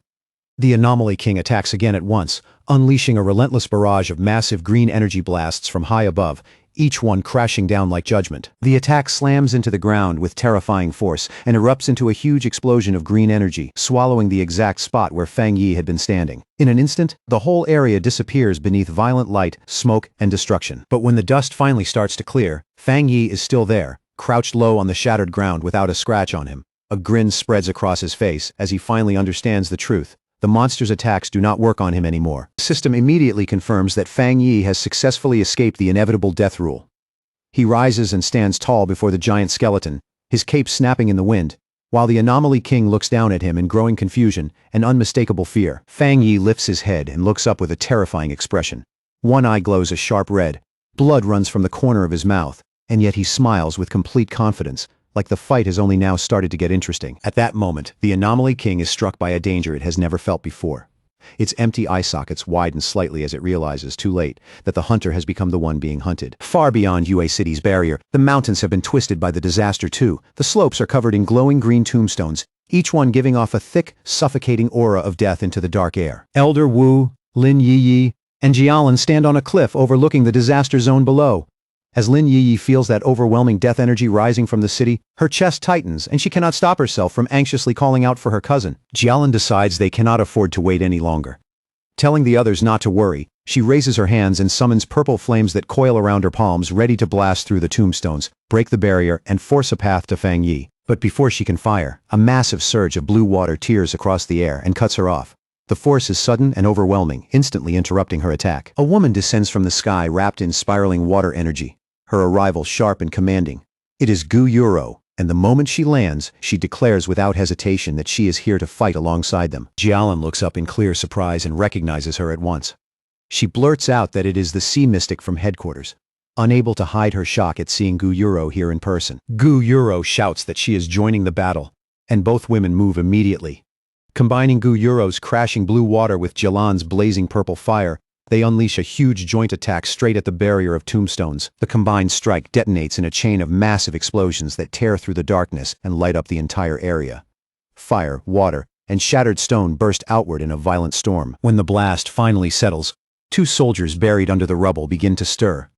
The Anomaly King attacks again at once, unleashing a relentless barrage of massive green energy blasts from high above, each one crashing down like judgment. The attack slams into the ground with terrifying force and erupts into a huge explosion of green energy, swallowing the exact spot where Fang Yi had been standing. In an instant, the whole area disappears beneath violent light, smoke, and destruction. But when the dust finally starts to clear, Fang Yi is still there, crouched low on the shattered ground without a scratch on him. A grin spreads across his face as he finally understands the truth. The monster's attacks do not work on him anymore. The system immediately confirms that Fang Yi has successfully escaped the inevitable death rule. He rises and stands tall before the giant skeleton, his cape snapping in the wind, while the Anomaly King looks down at him in growing confusion and unmistakable fear. Fang Yi lifts his head and looks up with a terrifying expression. One eye glows a sharp red, blood runs from the corner of his mouth, and yet he smiles with complete confidence, like the fight has only now started to get interesting. At that moment, the Anomaly King is struck by a danger it has never felt before. Its empty eye sockets widen slightly as it realizes, too late, that the hunter has become the one being hunted. Far beyond Yue City's barrier, the mountains have been twisted by the disaster too. The slopes are covered in glowing green tombstones, each one giving off a thick, suffocating aura of death into the dark air. Elder Wu, Lin Yiyi, and Jialan stand on a cliff overlooking the disaster zone below. As Lin Yiyi feels that overwhelming death energy rising from the city, her chest tightens and she cannot stop herself from anxiously calling out for her cousin. Jialan decides they cannot afford to wait any longer. Telling the others not to worry, she raises her hands and summons purple flames that coil around her palms, ready to blast through the tombstones, break the barrier, and force a path to Fang Yi. But before she can fire, a massive surge of blue water tears across the air and cuts her off. The force is sudden and overwhelming, instantly interrupting her attack. A woman descends from the sky wrapped in spiraling water energy, her arrival sharp and commanding. It is Gu Yuro, and the moment she lands, she declares without hesitation that she is here to fight alongside them. Jialan looks up in clear surprise and recognizes her at once. She blurts out that it is the sea mystic from headquarters, unable to hide her shock at seeing Gu Yuro here in person. Gu Yuro shouts that she is joining the battle, and both women move immediately. Combining Gu Yuro's crashing blue water with Jialan's blazing purple fire, they unleash a huge joint attack straight at the barrier of tombstones. The combined strike detonates in a chain of massive explosions that tear through the darkness and light up the entire area. Fire, water, and shattered stone burst outward in a violent storm. When the blast finally settles, two soldiers buried under the rubble begin to stir.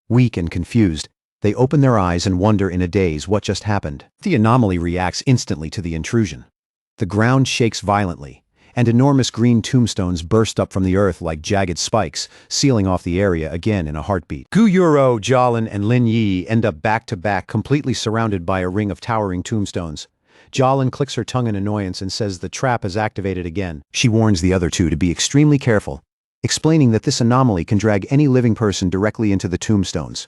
Weak and confused, they open their eyes and wonder in a daze what just happened. The anomaly reacts instantly to the intrusion. The ground shakes violently, and enormous green tombstones burst up from the earth like jagged spikes, sealing off the area again in a heartbeat. Gu Yuro, Jialan, and Lin Yi end up back-to-back, completely surrounded by a ring of towering tombstones. Jialan clicks her tongue in annoyance and says the trap is activated again. She warns the other two to be extremely careful, explaining that this anomaly can drag any living person directly into the tombstones.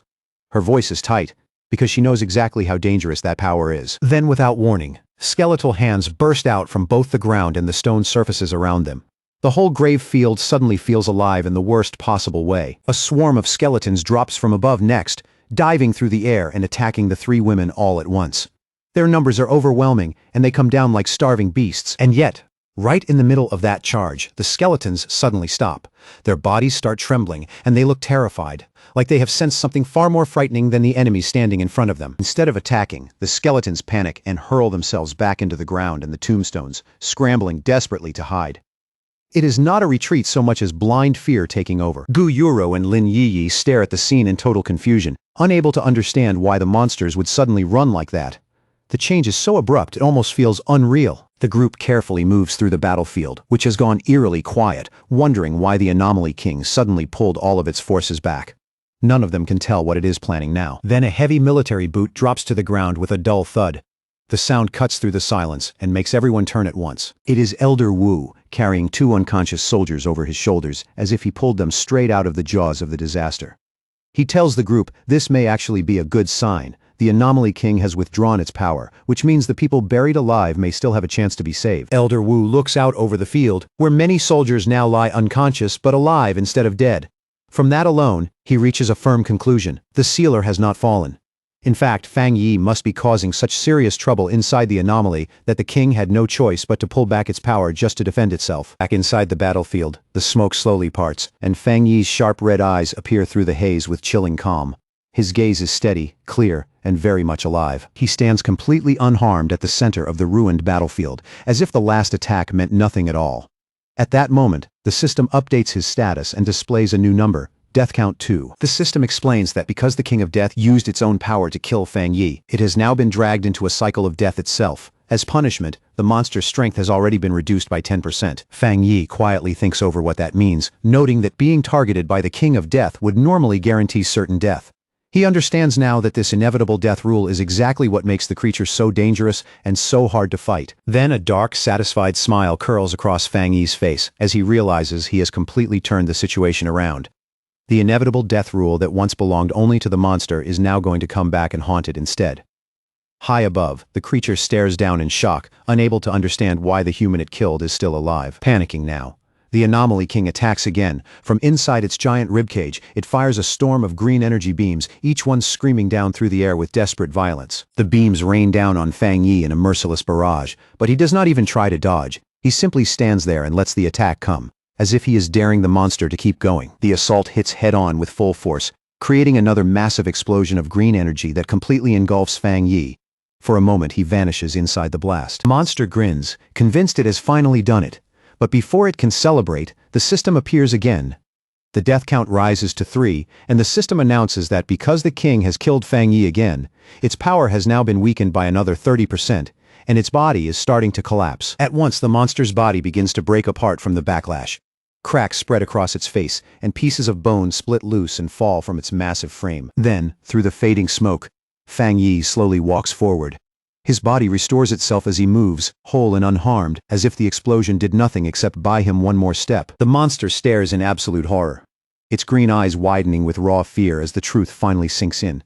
Her voice is tight, because she knows exactly how dangerous that power is. Then, without warning, skeletal hands burst out from both the ground and the stone surfaces around them. The whole grave field suddenly feels alive in the worst possible way. A swarm of skeletons drops from above next, diving through the air and attacking the three women all at once. Their numbers are overwhelming, and they come down like starving beasts. And yet, right in the middle of that charge, the skeletons suddenly stop. Their bodies start trembling, and they look terrified, like they have sensed something far more frightening than the enemy standing in front of them. Instead of attacking, the skeletons panic and hurl themselves back into the ground and the tombstones, scrambling desperately to hide. It is not a retreat so much as blind fear taking over. Gu Yuro and Lin Yiyi stare at the scene in total confusion, unable to understand why the monsters would suddenly run like that. The change is so abrupt it almost feels unreal. The group carefully moves through the battlefield, which has gone eerily quiet, wondering why the Anomaly King suddenly pulled all of its forces back. None of them can tell what it is planning now. Then a heavy military boot drops to the ground with a dull thud. The sound cuts through the silence and makes everyone turn at once. It is Elder Wu, carrying two unconscious soldiers over his shoulders, as if he pulled them straight out of the jaws of the disaster. He tells the group this may actually be a good sign. The Anomaly King has withdrawn its power, which means the people buried alive may still have a chance to be saved. Elder Wu looks out over the field, where many soldiers now lie unconscious but alive instead of dead. From that alone, he reaches a firm conclusion. The sealer has not fallen. In fact, Fang Yi must be causing such serious trouble inside the anomaly that the king had no choice but to pull back its power just to defend itself. Back inside the battlefield, the smoke slowly parts, and Fang Yi's sharp red eyes appear through the haze with chilling calm. His gaze is steady, clear, and very much alive. He stands completely unharmed at the center of the ruined battlefield, as if the last attack meant nothing at all. At that moment, the system updates his status and displays a new number, Death Count 2. The system explains that because the King of Death used its own power to kill Fang Yi, it has now been dragged into a cycle of death itself. As punishment, the monster's strength has already been reduced by 10%. Fang Yi quietly thinks over what that means, noting that being targeted by the King of Death would normally guarantee certain death. He understands now that this inevitable death rule is exactly what makes the creature so dangerous and so hard to fight. Then a dark, satisfied smile curls across Fang Yi's face as he realizes he has completely turned the situation around. The inevitable death rule that once belonged only to the monster is now going to come back and haunt it instead. High above, the creature stares down in shock, unable to understand why the human it killed is still alive. Panicking now, the Anomaly King attacks again. From inside its giant ribcage, it fires a storm of green energy beams, each one screaming down through the air with desperate violence. The beams rain down on Fang Yi in a merciless barrage, but he does not even try to dodge. He simply stands there and lets the attack come, as if he is daring the monster to keep going. The assault hits head-on with full force, creating another massive explosion of green energy that completely engulfs Fang Yi. For a moment he vanishes inside the blast. The monster grins, convinced it has finally done it. But before it can celebrate, the system appears again. The death count rises to 3, and the system announces that because the king has killed Fang Yi again, its power has now been weakened by another 30%, and its body is starting to collapse. At once the monster's body begins to break apart from the backlash. Cracks spread across its face, and pieces of bone split loose and fall from its massive frame. Then, through the fading smoke, Fang Yi slowly walks forward. His body restores itself as he moves, whole and unharmed, as if the explosion did nothing except buy him one more step. The monster stares in absolute horror, its green eyes widening with raw fear as the truth finally sinks in.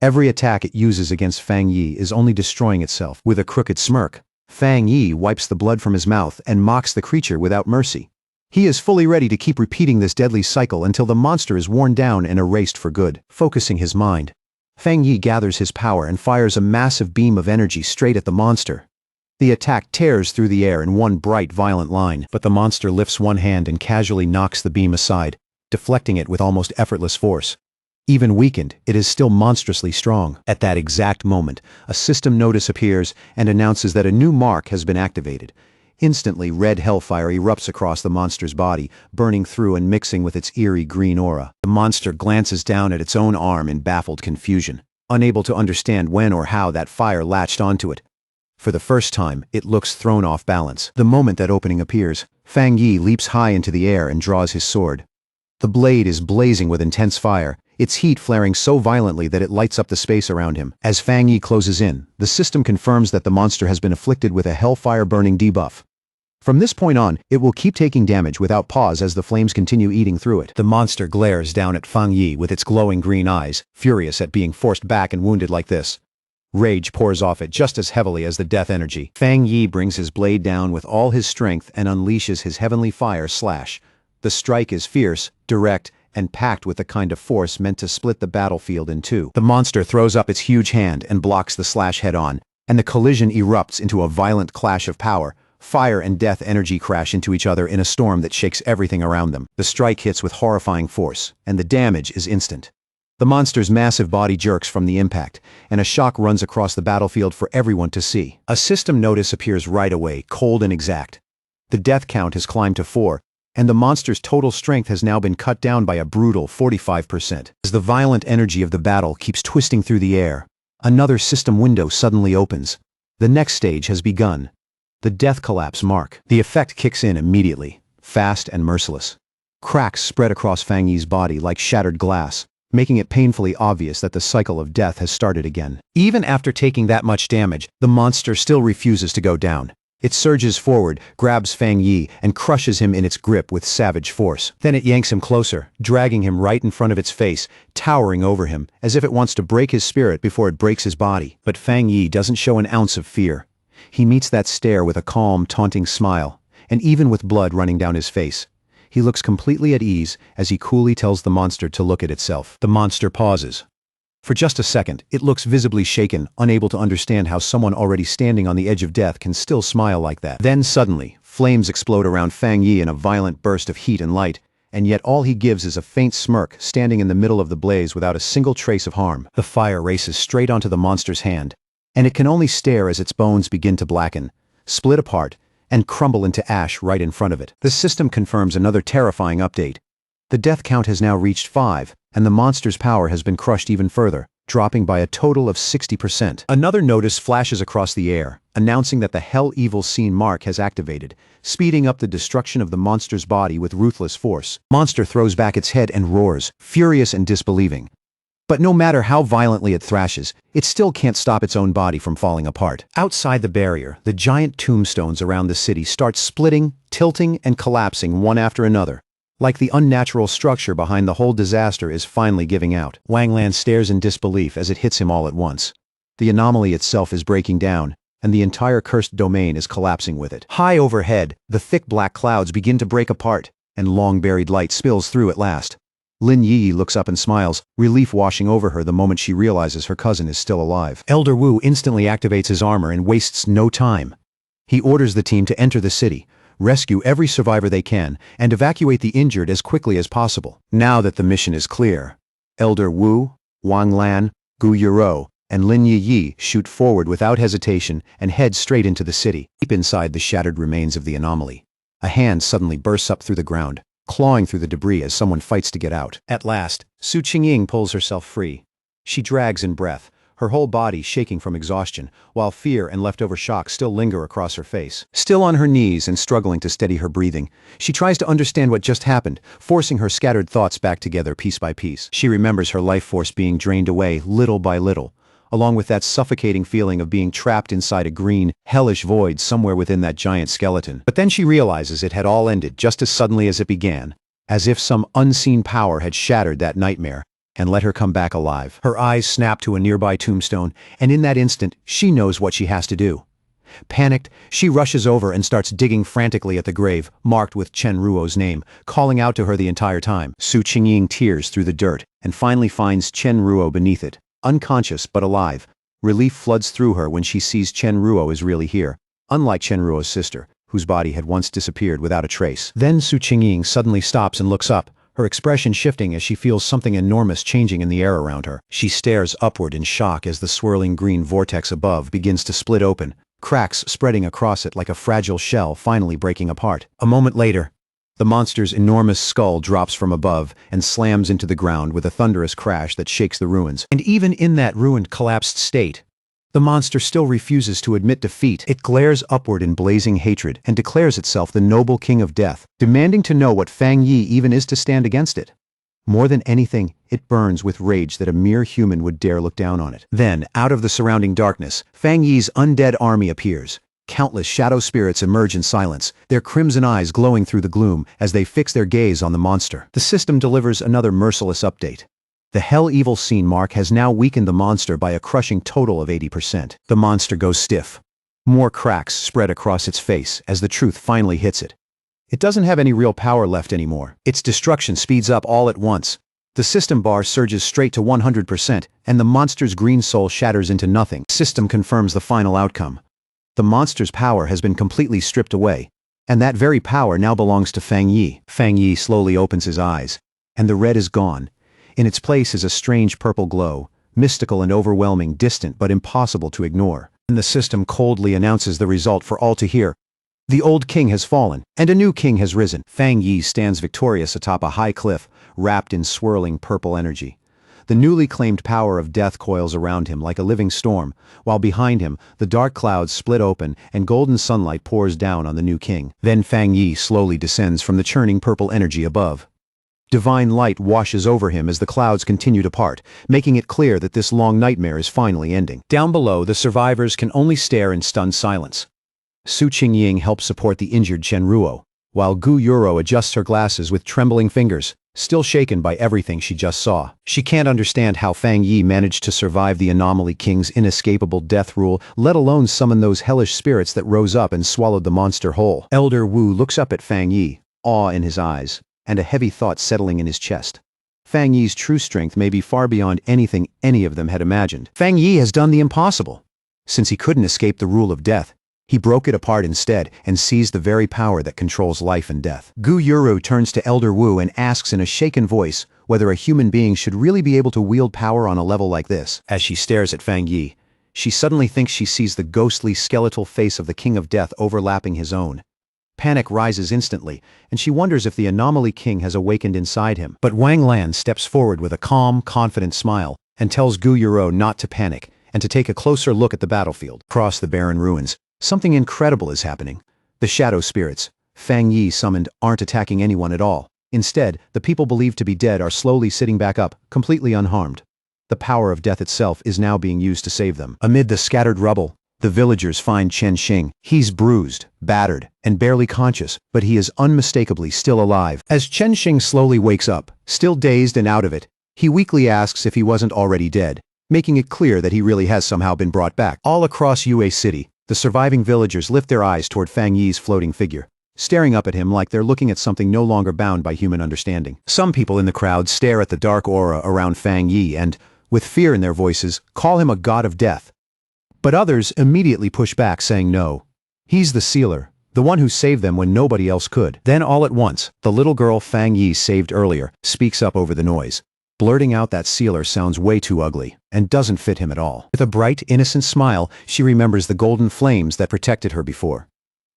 Every attack it uses against Fang Yi is only destroying itself. With a crooked smirk, Fang Yi wipes the blood from his mouth and mocks the creature without mercy. He is fully ready to keep repeating this deadly cycle until the monster is worn down and erased for good. Focusing his mind, Fang Yi gathers his power and fires a massive beam of energy straight at the monster. The attack tears through the air in one bright, violent line, but the monster lifts one hand and casually knocks the beam aside, deflecting it with almost effortless force. Even weakened, it is still monstrously strong. At that exact moment, a system notice appears and announces that a new mark has been activated. Instantly, red hellfire erupts across the monster's body, burning through and mixing with its eerie green aura. The monster glances down at its own arm in baffled confusion, unable to understand when or how that fire latched onto it. For the first time, it looks thrown off balance. The moment that opening appears, Fang Yi leaps high into the air and draws his sword. The blade is blazing with intense fire, its heat flaring so violently that it lights up the space around him. As Fang Yi closes in, the system confirms that the monster has been afflicted with a hellfire-burning debuff. From this point on, it will keep taking damage without pause as the flames continue eating through it. The monster glares down at Fang Yi with its glowing green eyes, furious at being forced back and wounded like this. Rage pours off it just as heavily as the death energy. Fang Yi brings his blade down with all his strength and unleashes his heavenly fire slash. The strike is fierce, direct, and packed with the kind of force meant to split the battlefield in two. The monster throws up its huge hand and blocks the slash head-on, and the collision erupts into a violent clash of power. Fire and death energy crash into each other in a storm that shakes everything around them. The strike hits with horrifying force, and the damage is instant. The monster's massive body jerks from the impact, and a shock runs across the battlefield for everyone to see. A system notice appears right away, cold and exact. The death count has climbed to 4, and the monster's total strength has now been cut down by a brutal 45%. As the violent energy of the battle keeps twisting through the air, another system window suddenly opens. The next stage has begun. The death collapse mark. The effect kicks in immediately, fast and merciless. Cracks spread across Fang Yi's body like shattered glass, making it painfully obvious that the cycle of death has started again. Even after taking that much damage, the monster still refuses to go down. It surges forward, grabs Fang Yi, and crushes him in its grip with savage force. Then it yanks him closer, dragging him right in front of its face, towering over him, as if it wants to break his spirit before it breaks his body. But Fang Yi doesn't show an ounce of fear. He meets that stare with a calm, taunting smile, and even with blood running down his face, he looks completely at ease as he coolly tells the monster to look at itself. The monster pauses. For just a second, it looks visibly shaken, unable to understand how someone already standing on the edge of death can still smile like that. Then suddenly, flames explode around Fang Yi in a violent burst of heat and light, and yet all he gives is a faint smirk, standing in the middle of the blaze without a single trace of harm. The fire races straight onto the monster's hand, and it can only stare as its bones begin to blacken, split apart, and crumble into ash right in front of it. The system confirms another terrifying update. The death count has now reached 5, and the monster's power has been crushed even further, dropping by a total of 60%. Another notice flashes across the air, announcing that the Hell Evil Scene mark has activated, speeding up the destruction of the monster's body with ruthless force. Monster throws back its head and roars, furious and disbelieving. But no matter how violently it thrashes, it still can't stop its own body from falling apart. Outside the barrier, the giant tombstones around the city start splitting, tilting, and collapsing one after another. Like the unnatural structure behind the whole disaster is finally giving out. Wang Lan stares in disbelief as it hits him all at once. The anomaly itself is breaking down, and the entire cursed domain is collapsing with it. High overhead, the thick black clouds begin to break apart, and long-buried light spills through at last. Lin Yi looks up and smiles, relief washing over her the moment she realizes her cousin is still alive. Elder Wu instantly activates his armor and wastes no time. He orders the team to enter the city, rescue every survivor they can, and evacuate the injured as quickly as possible. Now that the mission is clear, Elder Wu, Wang Lan, Gu Yuro, and Lin Yi shoot forward without hesitation and head straight into the city. Deep inside the shattered remains of the anomaly, a hand suddenly bursts up through the ground, clawing through the debris as someone fights to get out. At last, Su Qingying pulls herself free. She drags in breath, her whole body shaking from exhaustion, while fear and leftover shock still linger across her face. Still on her knees and struggling to steady her breathing, she tries to understand what just happened, forcing her scattered thoughts back together piece by piece. She remembers her life force being drained away little by little, along with that suffocating feeling of being trapped inside a green, hellish void somewhere within that giant skeleton. But then she realizes it had all ended just as suddenly as it began, as if some unseen power had shattered that nightmare and let her come back alive. Her eyes snap to a nearby tombstone, and in that instant, she knows what she has to do. Panicked, she rushes over and starts digging frantically at the grave, marked with Chen Ruo's name, calling out to her the entire time. Su Qingying tears through the dirt and finally finds Chen Ruo beneath it. Unconscious but alive, relief floods through her when she sees Chen Ruo is really here, unlike Chen Ruo's sister, whose body had once disappeared without a trace. Then Su Qingying suddenly stops and looks up, her expression shifting as she feels something enormous changing in the air around her. She stares upward in shock as the swirling green vortex above begins to split open, cracks spreading across it like a fragile shell finally breaking apart. A moment later, the monster's enormous skull drops from above and slams into the ground with a thunderous crash that shakes the ruins. And even in that ruined, collapsed state, the monster still refuses to admit defeat. It glares upward in blazing hatred and declares itself the noble king of death, demanding to know what Fang Yi even is to stand against it. More than anything, it burns with rage that a mere human would dare look down on it. Then, out of the surrounding darkness, Fang Yi's undead army appears. Countless shadow spirits emerge in silence, their crimson eyes glowing through the gloom as they fix their gaze on the monster. The system delivers another merciless update. The Hell Evil Scene mark has now weakened the monster by a crushing total of 80%. The monster goes stiff. More cracks spread across its face as the truth finally hits it. It doesn't have any real power left anymore. Its destruction speeds up all at once. The system bar surges straight to 100%, and the monster's green soul shatters into nothing. System confirms the final outcome. The monster's power has been completely stripped away, and that very power now belongs to Fang Yi. Fang Yi slowly opens his eyes, and the red is gone. In its place is a strange purple glow, mystical and overwhelming, distant but impossible to ignore. And the system coldly announces the result for all to hear. The old king has fallen, and a new king has risen. Fang Yi stands victorious atop a high cliff, wrapped in swirling purple energy. The newly claimed power of death coils around him like a living storm, while behind him, the dark clouds split open and golden sunlight pours down on the new king. Then Fang Yi slowly descends from the churning purple energy above. Divine light washes over him as the clouds continue to part, making it clear that this long nightmare is finally ending. Down below, the survivors can only stare in stunned silence. Su Qingying helps support the injured Chen Ruo, while Gu Yuro adjusts her glasses with trembling fingers, still shaken by everything she just saw. She can't understand how Fang Yi managed to survive the Anomaly King's inescapable death rule, let alone summon those hellish spirits that rose up and swallowed the monster whole. Elder Wu looks up at Fang Yi, awe in his eyes, and a heavy thought settling in his chest. Fang Yi's true strength may be far beyond anything any of them had imagined. Fang Yi has done the impossible. Since he couldn't escape the rule of death, he broke it apart instead and seized the very power that controls life and death. Gu Yuro turns to Elder Wu and asks in a shaken voice whether a human being should really be able to wield power on a level like this. As she stares at Fang Yi, she suddenly thinks she sees the ghostly skeletal face of the King of Death overlapping his own. Panic rises instantly, and she wonders if the Anomaly King has awakened inside him. But Wang Lan steps forward with a calm, confident smile and tells Gu Yuro not to panic and to take a closer look at the battlefield. Across the barren ruins, something incredible is happening. The shadow spirits, Fang Yi summoned, aren't attacking anyone at all. Instead, the people believed to be dead are slowly sitting back up, completely unharmed. The power of death itself is now being used to save them. Amid the scattered rubble, the villagers find Chen Xing. He's bruised, battered, and barely conscious, but he is unmistakably still alive. As Chen Xing slowly wakes up, still dazed and out of it, he weakly asks if he wasn't already dead, making it clear that he really has somehow been brought back. All across Yue City, the surviving villagers lift their eyes toward Fang Yi's floating figure, staring up at him like they're looking at something no longer bound by human understanding. Some people in the crowd stare at the dark aura around Fang Yi and, with fear in their voices, call him a god of death. But others immediately push back, saying no. He's the sealer, the one who saved them when nobody else could. Then all at once, the little girl Fang Yi saved earlier speaks up over the noise, blurting out that sealer sounds way too ugly and doesn't fit him at all. With a bright, innocent smile, she remembers the golden flames that protected her before.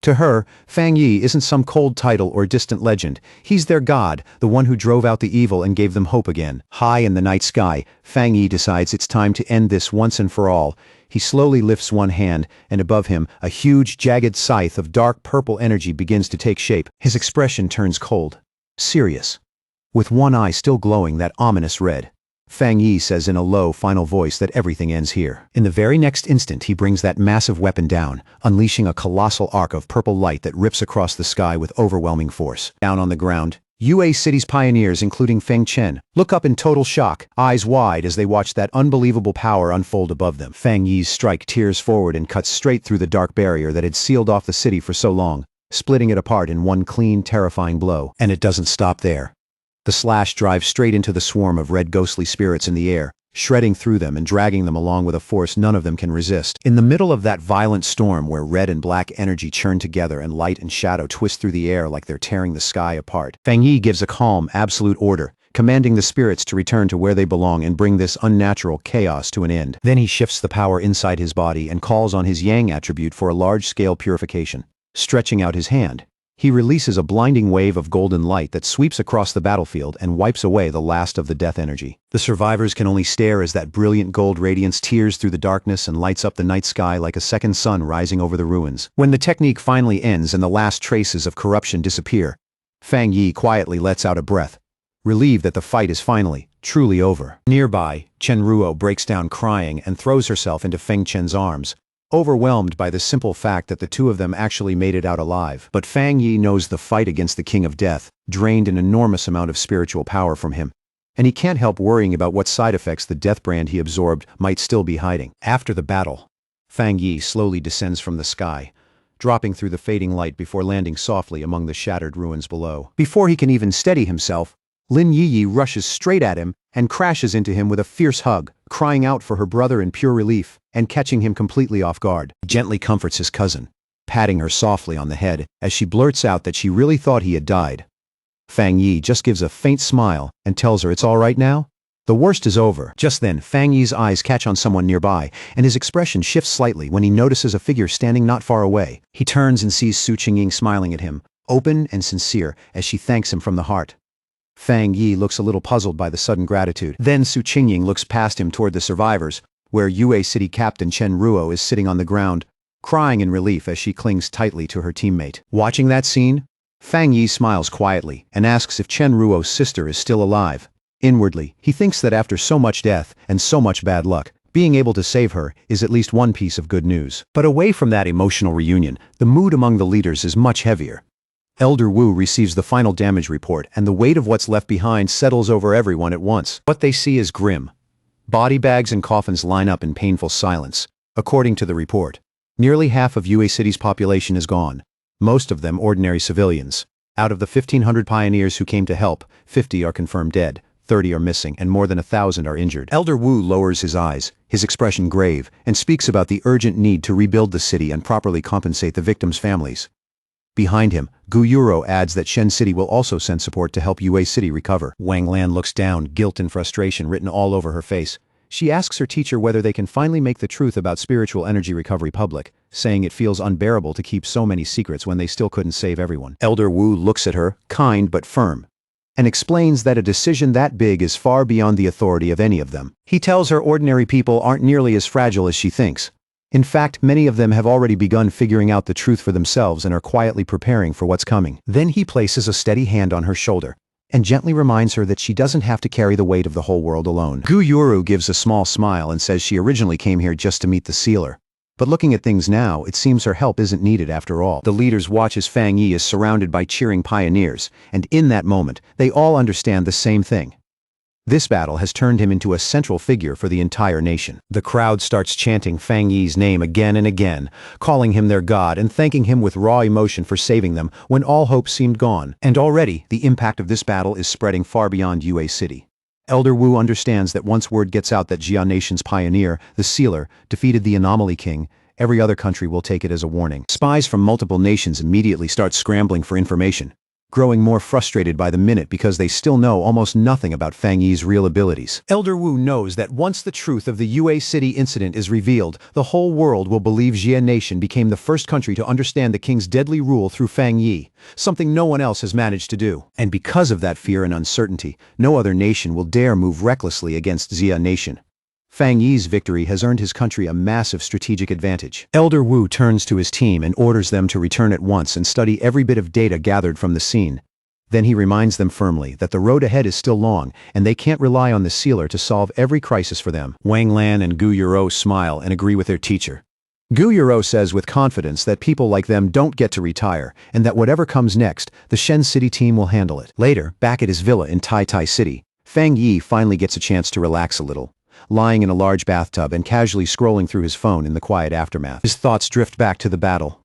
To her, Fang Yi isn't some cold title or distant legend. He's their god, the one who drove out the evil and gave them hope again. High in the night sky, Fang Yi decides it's time to end this once and for all. He slowly lifts one hand, and above him, a huge, jagged scythe of dark purple energy begins to take shape. His expression turns cold, serious, with one eye still glowing that ominous red. Fang Yi says in a low, final voice that everything ends here. In the very next instant, he brings that massive weapon down, unleashing a colossal arc of purple light that rips across the sky with overwhelming force. Down on the ground, Yue City's pioneers, including Feng Chen, look up in total shock, eyes wide as they watch that unbelievable power unfold above them. Fang Yi's strike tears forward and cuts straight through the dark barrier that had sealed off the city for so long, splitting it apart in one clean, terrifying blow. And it doesn't stop there. The slash drives straight into the swarm of red ghostly spirits in the air, shredding through them and dragging them along with a force none of them can resist. In the middle of that violent storm where red and black energy churn together and light and shadow twist through the air like they're tearing the sky apart, Fang Yi gives a calm, absolute order, commanding the spirits to return to where they belong and bring this unnatural chaos to an end. Then he shifts the power inside his body and calls on his Yang attribute for a large-scale purification. Stretching out his hand, he releases a blinding wave of golden light that sweeps across the battlefield and wipes away the last of the death energy. The survivors can only stare as that brilliant gold radiance tears through the darkness and lights up the night sky like a second sun rising over the ruins. When the technique finally ends and the last traces of corruption disappear, Fang Yi quietly lets out a breath, relieved that the fight is finally, truly over. Nearby, Chen Ruo breaks down crying and throws herself into Feng Chen's arms, overwhelmed by the simple fact that the two of them actually made it out alive. But Fang Yi knows the fight against the King of Death drained an enormous amount of spiritual power from him, and he can't help worrying about what side effects the death brand he absorbed might still be hiding. After the battle, Fang Yi slowly descends from the sky, dropping through the fading light before landing softly among the shattered ruins below. Before he can even steady himself, Lin Yiyi rushes straight at him and crashes into him with a fierce hug, crying out for her brother in pure relief and catching him completely off guard. He gently comforts his cousin, patting her softly on the head as she blurts out that she really thought he had died. Fang Yi just gives a faint smile and tells her it's all right now. The worst is over. Just then, Fang Yi's eyes catch on someone nearby, and his expression shifts slightly when he notices a figure standing not far away. He turns and sees Su Qingying smiling at him, open and sincere, as she thanks him from the heart. Fang Yi looks a little puzzled by the sudden gratitude. Then Su Qingying looks past him toward the survivors, where Yue City Captain Chen Ruo is sitting on the ground, crying in relief as she clings tightly to her teammate. Watching that scene, Fang Yi smiles quietly and asks if Chen Ruo's sister is still alive. Inwardly, he thinks that after so much death and so much bad luck, being able to save her is at least one piece of good news. But away from that emotional reunion, the mood among the leaders is much heavier. Elder Wu receives the final damage report, and the weight of what's left behind settles over everyone at once. What they see is grim. Body bags and coffins line up in painful silence. According to the report, nearly half of Yue City's population is gone, most of them ordinary civilians. Out of the 1,500 pioneers who came to help, 50 are confirmed dead, 30 are missing, and more than 1,000 are injured. Elder Wu lowers his eyes, his expression grave, and speaks about the urgent need to rebuild the city and properly compensate the victims' families. Behind him, Gu Yuro adds that Shen City will also send support to help Yue City recover. Wang Lan looks down, guilt and frustration written all over her face. She asks her teacher whether they can finally make the truth about spiritual energy recovery public, saying it feels unbearable to keep so many secrets when they still couldn't save everyone. Elder Wu looks at her, kind but firm, and explains that a decision that big is far beyond the authority of any of them. He tells her ordinary people aren't nearly as fragile as she thinks. In fact, many of them have already begun figuring out the truth for themselves and are quietly preparing for what's coming. Then he places a steady hand on her shoulder and gently reminds her that she doesn't have to carry the weight of the whole world alone. Gu Yuru gives a small smile and says she originally came here just to meet the sealer. But looking at things now, it seems her help isn't needed after all. The leaders watch as Fang Yi is surrounded by cheering pioneers, and in that moment, they all understand the same thing. This battle has turned him into a central figure for the entire nation. The crowd starts chanting Fang Yi's name again and again, calling him their god and thanking him with raw emotion for saving them when all hope seemed gone. And already, the impact of this battle is spreading far beyond Yue City. Elder Wu understands that once word gets out that Jia Nation's pioneer, the Sealer, defeated the Anomaly King, every other country will take it as a warning. Spies from multiple nations immediately start scrambling for information, growing more frustrated by the minute because they still know almost nothing about Fang Yi's real abilities. Elder Wu knows that once the truth of the Yue City incident is revealed, the whole world will believe Jia Nation became the first country to understand the king's deadly rule through Fang Yi, something no one else has managed to do. And because of that fear and uncertainty, no other nation will dare move recklessly against Jia Nation. Fang Yi's victory has earned his country a massive strategic advantage. Elder Wu turns to his team and orders them to return at once and study every bit of data gathered from the scene. Then he reminds them firmly that the road ahead is still long, and they can't rely on the sealer to solve every crisis for them. Wang Lan and Gu Yuro smile and agree with their teacher. Gu Yuro says with confidence that people like them don't get to retire, and that whatever comes next, the Shen City team will handle it. Later, back at his villa in Tai Tai City, Fang Yi finally gets a chance to relax a little, lying in a large bathtub and casually scrolling through his phone in the quiet aftermath. His thoughts drift back to the battle.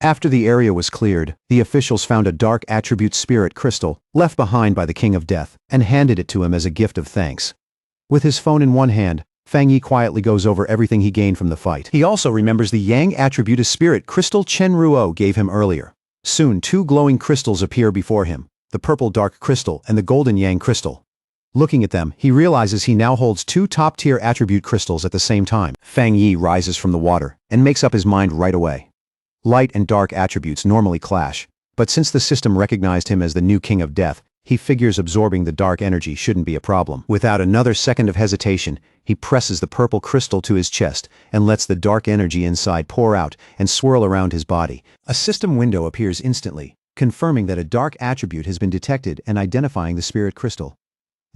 After the area was cleared, the officials found a dark attribute spirit crystal left behind by the King of Death and handed it to him as a gift of thanks. With his phone in one hand, Fang Yi quietly goes over everything he gained from the fight. He also remembers the Yang attribute spirit crystal Chen Ruo gave him earlier. Soon, two glowing crystals appear before him, the purple dark crystal and the golden Yang crystal. Looking at them, he realizes he now holds two top-tier attribute crystals at the same time. Fang Yi rises from the water and makes up his mind right away. Light and dark attributes normally clash, but since the system recognized him as the new King of Death, he figures absorbing the dark energy shouldn't be a problem. Without another second of hesitation, he presses the purple crystal to his chest and lets the dark energy inside pour out and swirl around his body. A system window appears instantly, confirming that a dark attribute has been detected and identifying the spirit crystal.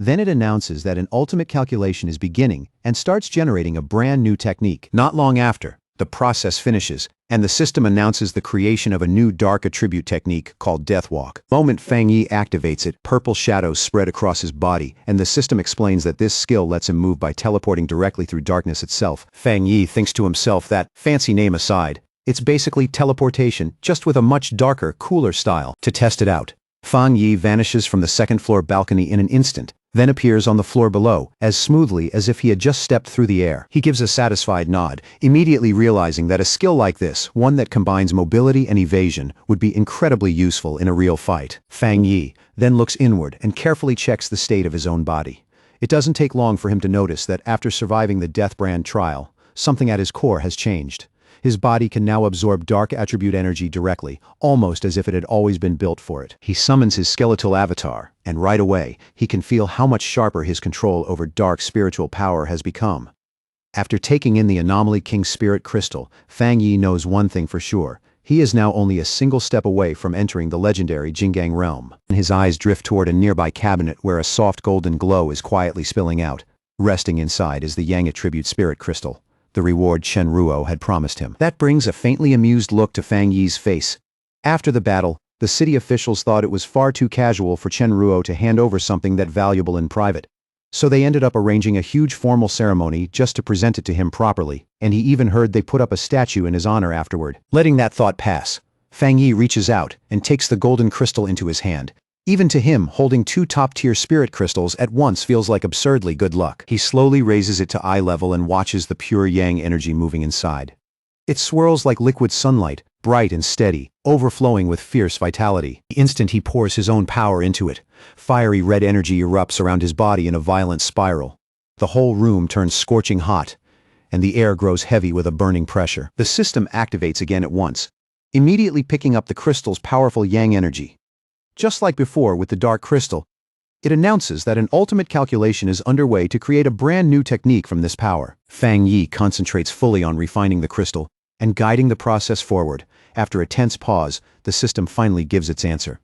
Then it announces that an ultimate calculation is beginning and starts generating a brand new technique. Not long after, the process finishes, and the system announces the creation of a new dark attribute technique called Death Walk. The moment Fang Yi activates it, purple shadows spread across his body, and the system explains that this skill lets him move by teleporting directly through darkness itself. Fang Yi thinks to himself that, fancy name aside, it's basically teleportation, just with a much darker, cooler style. To test it out, Fang Yi vanishes from the second-floor balcony in an instant, then appears on the floor below, as smoothly as if he had just stepped through the air. He gives a satisfied nod, immediately realizing that a skill like this, one that combines mobility and evasion, would be incredibly useful in a real fight. Fang Yi then looks inward and carefully checks the state of his own body. It doesn't take long for him to notice that after surviving the Death Brand trial, something at his core has changed. His body can now absorb dark attribute energy directly, almost as if it had always been built for it. He summons his skeletal avatar, and right away, he can feel how much sharper his control over dark spiritual power has become. After taking in the Anomaly King Spirit Crystal, Fang Yi knows one thing for sure. He is now only a single step away from entering the legendary Jingang realm. His eyes drift toward a nearby cabinet where a soft golden glow is quietly spilling out. Resting inside is the Yang Attribute Spirit Crystal, the reward Chen Ruo had promised him. That brings a faintly amused look to Fang Yi's face. After the battle, the city officials thought it was far too casual for Chen Ruo to hand over something that valuable in private. So they ended up arranging a huge formal ceremony just to present it to him properly, and he even heard they put up a statue in his honor afterward. Letting that thought pass, Fang Yi reaches out and takes the golden crystal into his hand. Even to him, holding two top-tier spirit crystals at once feels like absurdly good luck. He slowly raises it to eye level and watches the pure yang energy moving inside. It swirls like liquid sunlight, bright and steady, overflowing with fierce vitality. The instant he pours his own power into it, fiery red energy erupts around his body in a violent spiral. The whole room turns scorching hot, and the air grows heavy with a burning pressure. The system activates again at once, immediately picking up the crystal's powerful yang energy. Just like before with the dark crystal, it announces that an ultimate calculation is underway to create a brand new technique from this power. Fang Yi concentrates fully on refining the crystal and guiding the process forward. After a tense pause, the system finally gives its answer.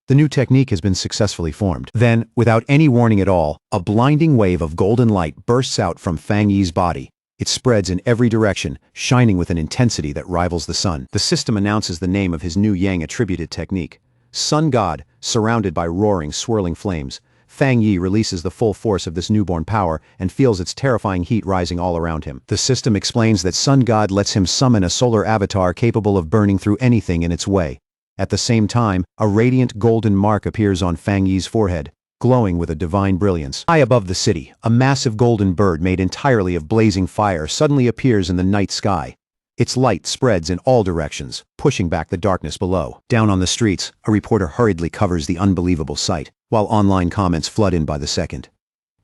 The new technique has been successfully formed. Then, without any warning at all, a blinding wave of golden light bursts out from Fang Yi's body. It spreads in every direction, shining with an intensity that rivals the sun. The system announces the name of his new Yang attributed technique. Sun God, surrounded by roaring, swirling flames. Fang Yi releases the full force of this newborn power and feels its terrifying heat rising all around him. The system explains that Sun God lets him summon a solar avatar capable of burning through anything in its way. At the same time, a radiant golden mark appears on Fang Yi's forehead, glowing with a divine brilliance. High above the city, a massive golden bird made entirely of blazing fire suddenly appears in the night sky. Its light spreads in all directions, pushing back the darkness below. Down on the streets, a reporter hurriedly covers the unbelievable sight, while online comments flood in by the second.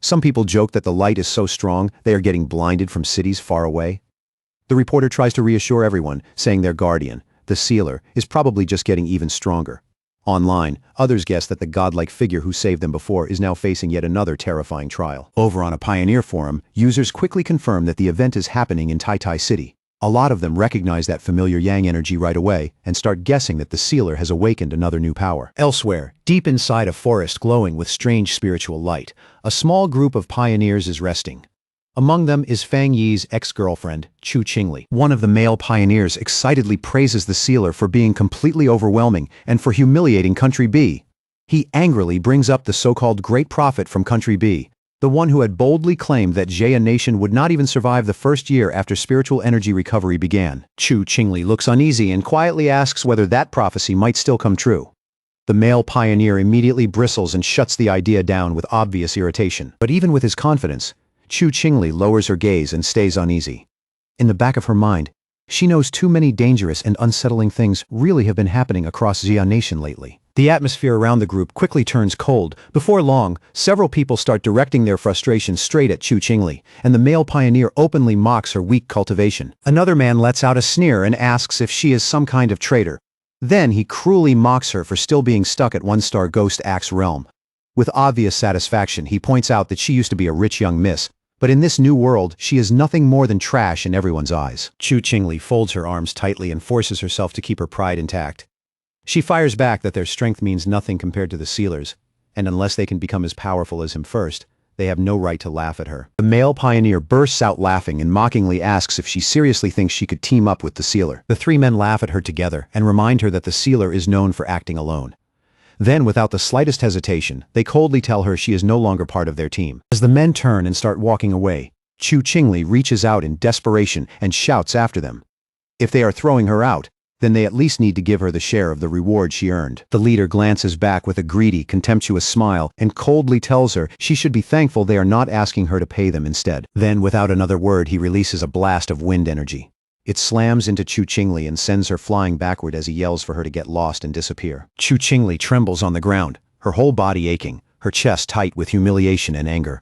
Some people joke that the light is so strong they are getting blinded from cities far away. The reporter tries to reassure everyone, saying their guardian, the sealer, is probably just getting even stronger. Online, others guess that the godlike figure who saved them before is now facing yet another terrifying trial. Over on a Pioneer forum, users quickly confirm that the event is happening in Tai City. A lot of them recognize that familiar yang energy right away and start guessing that the sealer has awakened another new power. Elsewhere, deep inside a forest glowing with strange spiritual light, a small group of pioneers is resting. Among them is Fang Yi's ex-girlfriend, Chu Qingli. One of the male pioneers excitedly praises the sealer for being completely overwhelming and for humiliating Country B. He angrily brings up the so-called Great Prophet from Country B, the one who had boldly claimed that Jia Nation would not even survive the first year after spiritual energy recovery began. Chu Qingli looks uneasy and quietly asks whether that prophecy might still come true. The male pioneer immediately bristles and shuts the idea down with obvious irritation. But even with his confidence, Chu Qingli lowers her gaze and stays uneasy. In the back of her mind, she knows too many dangerous and unsettling things really have been happening across Jia Nation lately. The atmosphere around the group quickly turns cold. Before long, several people start directing their frustration straight at Chu Qingli, and the male pioneer openly mocks her weak cultivation. Another man lets out a sneer and asks if she is some kind of traitor. Then he cruelly mocks her for still being stuck at one-star Ghost Axe realm. With obvious satisfaction, he points out that she used to be a rich young miss, but in this new world, she is nothing more than trash in everyone's eyes. Chu Qingli folds her arms tightly and forces herself to keep her pride intact. She fires back that their strength means nothing compared to the sealers, and unless they can become as powerful as him first, they have no right to laugh at her. The male pioneer bursts out laughing and mockingly asks if she seriously thinks she could team up with the sealer. The three men laugh at her together and remind her that the sealer is known for acting alone. Then, without the slightest hesitation, they coldly tell her she is no longer part of their team. As the men turn and start walking away, Chu Qingli reaches out in desperation and shouts after them. If they are throwing her out, then they at least need to give her the share of the reward she earned. The leader glances back with a greedy, contemptuous smile and coldly tells her she should be thankful they are not asking her to pay them instead. Then, without another word, he releases a blast of wind energy. It slams into Chu Qingli and sends her flying backward as he yells for her to get lost and disappear. Chu Qingli trembles on the ground, her whole body aching, her chest tight with humiliation and anger.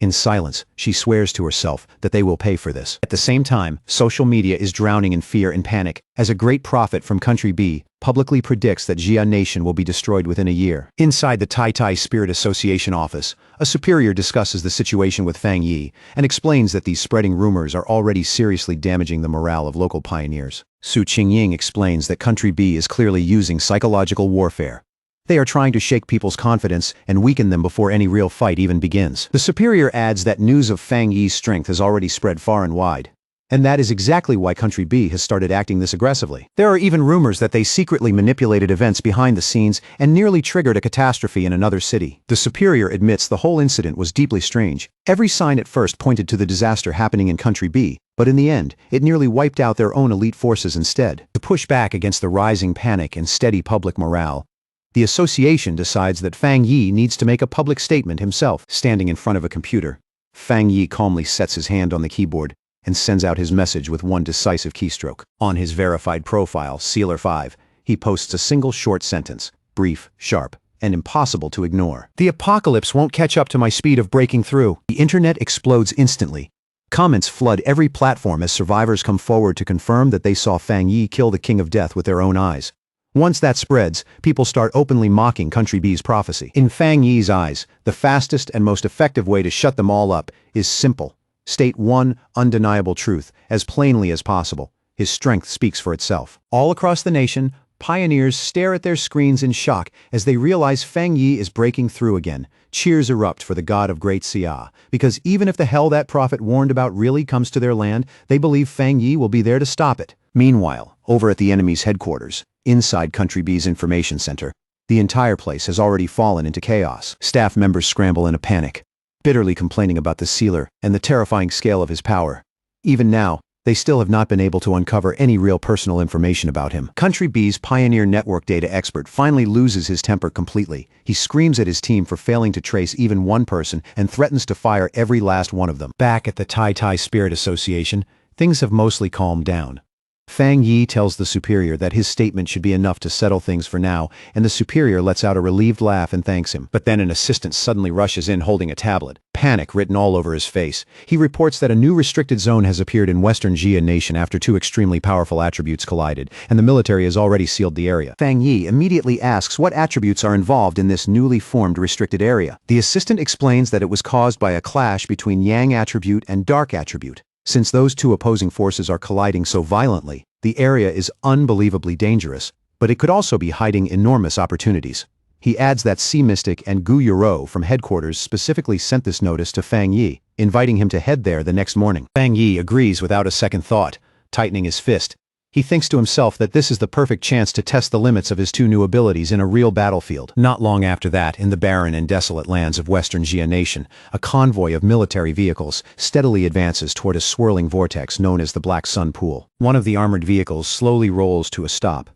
In silence, she swears to herself that they will pay for this. At the same time, social media is drowning in fear and panic, as a great prophet from Country B publicly predicts that Jia Nation will be destroyed within a year. Inside the Tai Tai Spirit Association office, a superior discusses the situation with Fang Yi and explains that these spreading rumors are already seriously damaging the morale of local pioneers. Su Qingying explains that Country B is clearly using psychological warfare. They are trying to shake people's confidence and weaken them before any real fight even begins. The superior adds that news of Fang Yi's strength has already spread far and wide. And that is exactly why Country B has started acting this aggressively. There are even rumors that they secretly manipulated events behind the scenes and nearly triggered a catastrophe in another city. The superior admits the whole incident was deeply strange. Every sign at first pointed to the disaster happening in Country B, but in the end, it nearly wiped out their own elite forces instead. To push back against the rising panic and steady public morale, the association decides that Fang Yi needs to make a public statement himself. Standing in front of a computer, Fang Yi calmly sets his hand on the keyboard and sends out his message with one decisive keystroke. On his verified profile, Sealer 5, he posts a single short sentence, brief, sharp, and impossible to ignore. The apocalypse won't catch up to my speed of breaking through. The internet explodes instantly. Comments flood every platform as survivors come forward to confirm that they saw Fang Yi kill the King of Death with their own eyes. Once that spreads, people start openly mocking Country B's prophecy. In Fang Yi's eyes, the fastest and most effective way to shut them all up is simple. State one undeniable truth as plainly as possible. His strength speaks for itself. All across the nation, pioneers stare at their screens in shock as they realize Fang Yi is breaking through again. Cheers erupt for the god of great Xia, because even if the hell that prophet warned about really comes to their land, they believe Fang Yi will be there to stop it. Meanwhile, over at the enemy's headquarters, inside Country B's information center, the entire place has already fallen into chaos. Staff members scramble in a panic, bitterly complaining about the sealer and the terrifying scale of his power. Even now, they still have not been able to uncover any real personal information about him. Country B's pioneer network data expert finally loses his temper completely. He screams at his team for failing to trace even one person and threatens to fire every last one of them. Back at the Tai Tai Spirit Association, things have mostly calmed down. Fang Yi tells the superior that his statement should be enough to settle things for now, and the superior lets out a relieved laugh and thanks him. But then an assistant suddenly rushes in holding a tablet, panic written all over his face. He reports that a new restricted zone has appeared in Western Jia Nation after two extremely powerful attributes collided, and the military has already sealed the area. Fang Yi immediately asks what attributes are involved in this newly formed restricted area. The assistant explains that it was caused by a clash between Yang attribute and Dark attribute. Since those two opposing forces are colliding so violently, the area is unbelievably dangerous, but it could also be hiding enormous opportunities. He adds that Sea Mystic and Gu Yuro from headquarters specifically sent this notice to Fang Yi, inviting him to head there the next morning. Fang Yi agrees without a second thought, tightening his fist. He thinks to himself that this is the perfect chance to test the limits of his two new abilities in a real battlefield. Not long after that, in the barren and desolate lands of Western Jia Nation, a convoy of military vehicles steadily advances toward a swirling vortex known as the Black Sun Pool. One of the armored vehicles slowly rolls to a stop.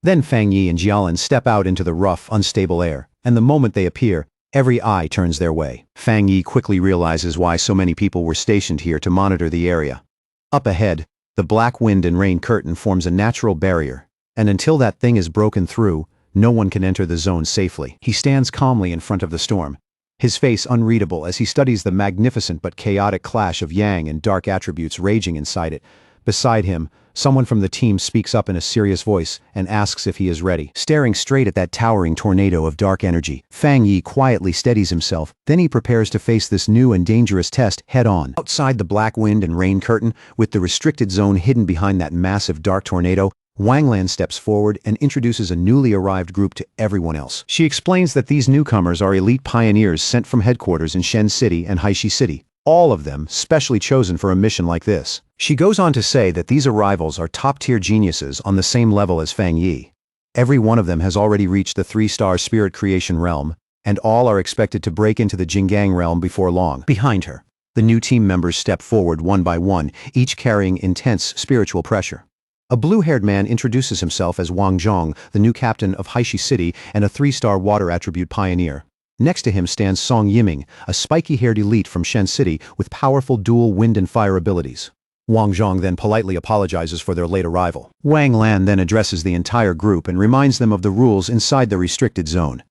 Then Fang Yi and Jialin step out into the rough, unstable air, and the moment they appear, every eye turns their way. Fang Yi quickly realizes why so many people were stationed here to monitor the area. Up ahead, the black wind and rain curtain forms a natural barrier, and until that thing is broken through, no one can enter the zone safely. He stands calmly in front of the storm, his face unreadable as he studies the magnificent but chaotic clash of Yang and Dark attributes raging inside it. Beside him, someone from the team speaks up in a serious voice and asks if he is ready. Staring straight at that towering tornado of dark energy, Fang Yi quietly steadies himself, then he prepares to face this new and dangerous test head-on. Outside the black wind and rain curtain, with the restricted zone hidden behind that massive dark tornado, Wang Lan steps forward and introduces a newly arrived group to everyone else. She explains that these newcomers are elite pioneers sent from headquarters in Shen City and Haishi City, all of them specially chosen for a mission like this. She goes on to say that these arrivals are top-tier geniuses on the same level as Fang Yi. Every one of them has already reached the 3-star spirit creation realm, and all are expected to break into the Jinggang realm before long. Behind her, the new team members step forward one by one, each carrying intense spiritual pressure. A blue-haired man introduces himself as Wang Zhong, the new captain of Haishi City and a 3-star water attribute pioneer. Next to him stands Song Yiming, a spiky-haired elite from Shen City with powerful dual wind and fire abilities. Wang Zhong then politely apologizes for their late arrival. Wang Lan then addresses the entire group and reminds them of the rules inside the restricted zone.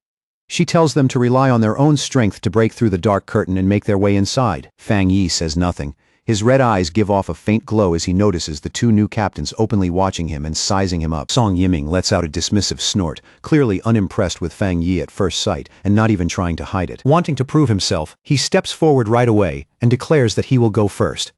She tells them to rely on their own strength to break through the dark curtain and make their way inside. Fang Yi says nothing. His red eyes give off a faint glow as he notices the 2 new captains openly watching him and sizing him up. Song Yiming lets out a dismissive snort, clearly unimpressed with Fang Yi at first sight and not even trying to hide it. Wanting to prove himself, he steps forward right away and declares that he will go first.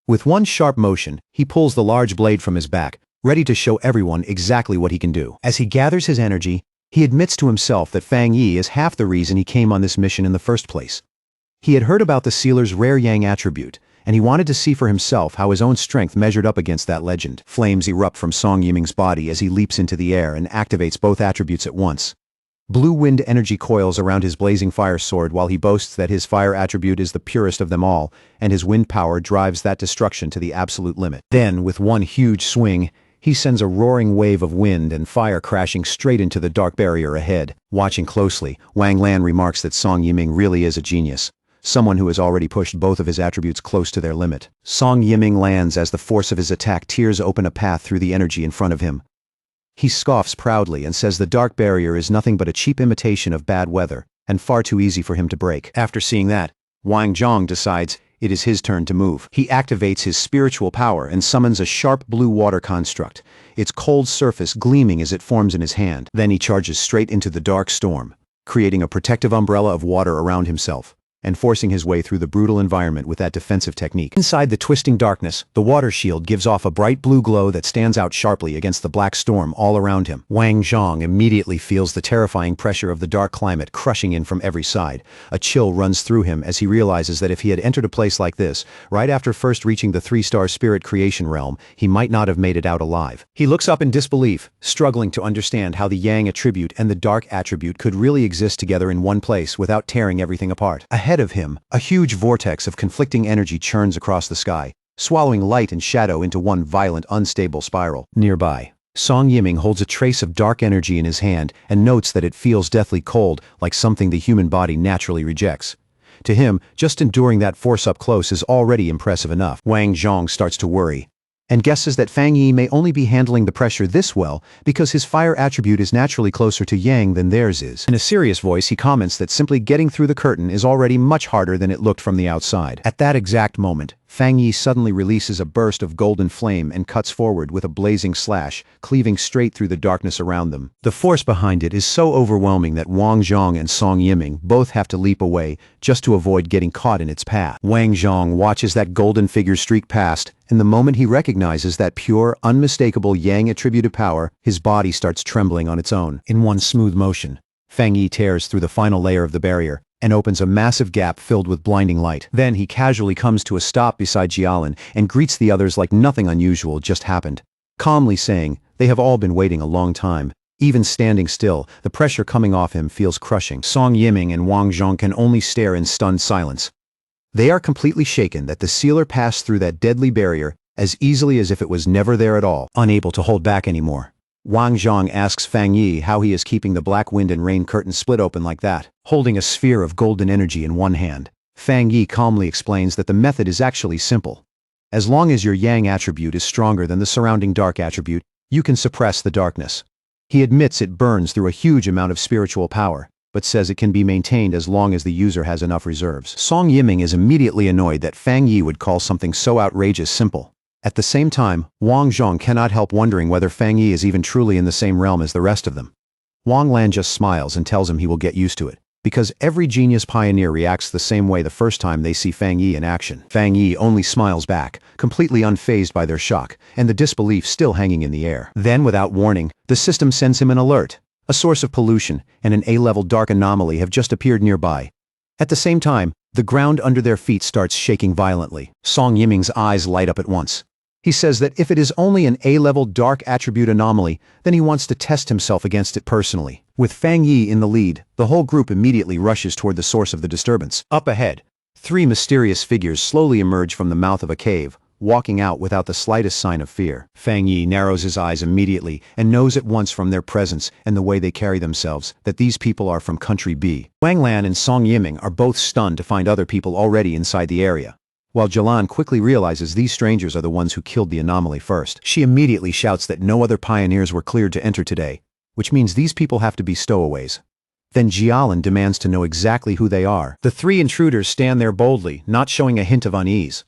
With one sharp motion, he pulls the large blade from his back, ready to show everyone exactly what he can do. As he gathers his energy, he admits to himself that Fang Yi is half the reason he came on this mission in the first place. He had heard about the sealer's rare yang attribute, and he wanted to see for himself how his own strength measured up against that legend. Flames erupt from Song Yiming's body as he leaps into the air and activates both attributes at once. Blue wind energy coils around his blazing fire sword while he boasts that his fire attribute is the purest of them all, and his wind power drives that destruction to the absolute limit. Then, with one huge swing, he sends a roaring wave of wind and fire crashing straight into the dark barrier ahead. Watching closely, Wang Lan remarks that Song Yiming really is a genius. Someone who has already pushed both of his attributes close to their limit. Song Yiming lands as the force of his attack tears open a path through the energy in front of him. He scoffs proudly and says the dark barrier is nothing but a cheap imitation of bad weather, and far too easy for him to break. After seeing that, Wang Zhong decides it is his turn to move. He activates his spiritual power and summons a sharp blue water construct, its cold surface gleaming as it forms in his hand. Then he charges straight into the dark storm, creating a protective umbrella of water around himself, and forcing his way through the brutal environment with that defensive technique. Inside the twisting darkness, the water shield gives off a bright blue glow that stands out sharply against the black storm all around him. Wang Zhong immediately feels the terrifying pressure of the dark climate crushing in from every side. A chill runs through him as he realizes that if he had entered a place like this, right after first reaching the 3-star spirit creation realm, he might not have made it out alive. He looks up in disbelief, struggling to understand how the yang attribute and the dark attribute could really exist together in one place without tearing everything apart. Ahead of him, a huge vortex of conflicting energy churns across the sky, swallowing light and shadow into one violent, unstable spiral. Nearby, Song Yiming holds a trace of dark energy in his hand and notes that it feels deathly cold, like something the human body naturally rejects. To him, just enduring that force up close is already impressive enough. Wang Zhong starts to worry, and guesses that Fang Yi may only be handling the pressure this well because his fire attribute is naturally closer to yang than theirs is. In a serious voice, he comments that simply getting through the curtain is already much harder than it looked from the outside. At that exact moment, Fang Yi suddenly releases a burst of golden flame and cuts forward with a blazing slash, cleaving straight through the darkness around them. The force behind it is so overwhelming that Wang Zhong and Song Yiming both have to leap away just to avoid getting caught in its path. Wang Zhong watches that golden figure streak past, and the moment he recognizes that pure, unmistakable yang attributed power, his body starts trembling on its own. In one smooth motion, Fang Yi tears through the final layer of the barrier and opens a massive gap filled with blinding light. Then he casually comes to a stop beside Jialin and greets the others like nothing unusual just happened, calmly saying they have all been waiting a long time. Even standing still, the pressure coming off him feels crushing. Song Yiming and Wang Zhong can only stare in stunned silence. They are completely shaken that the sealer passed through that deadly barrier as easily as if it was never there at all, unable to hold back anymore. Wang Zhong asks Fang Yi how he is keeping the black wind and rain curtain split open like that. Holding a sphere of golden energy in one hand, Fang Yi calmly explains that the method is actually simple. As long as your yang attribute is stronger than the surrounding dark attribute, you can suppress the darkness. He admits it burns through a huge amount of spiritual power, but says it can be maintained as long as the user has enough reserves. Song Yiming is immediately annoyed that Fang Yi would call something so outrageous simple. At the same time, Wang Zhong cannot help wondering whether Fang Yi is even truly in the same realm as the rest of them. Wang Lan just smiles and tells him he will get used to it, because every genius pioneer reacts the same way the first time they see Fang Yi in action. Fang Yi only smiles back, completely unfazed by their shock, and the disbelief still hanging in the air. Then, without warning, the system sends him an alert. A source of pollution and an A-level dark anomaly have just appeared nearby. At the same time, the ground under their feet starts shaking violently. Song Yiming's eyes light up at once. He says that if it is only an A-level dark attribute anomaly, then he wants to test himself against it personally. With Fang Yi in the lead, the whole group immediately rushes toward the source of the disturbance. Up ahead, 3 mysterious figures slowly emerge from the mouth of a cave, walking out without the slightest sign of fear. Fang Yi narrows his eyes immediately and knows at once from their presence and the way they carry themselves that these people are from Country B. Wang Lan and Song Yiming are both stunned to find other people already inside the area. While Jilan quickly realizes these strangers are the ones who killed the anomaly first, she immediately shouts that no other pioneers were cleared to enter today, which means these people have to be stowaways. Then Jialan demands to know exactly who they are. The three intruders stand there boldly, not showing a hint of unease.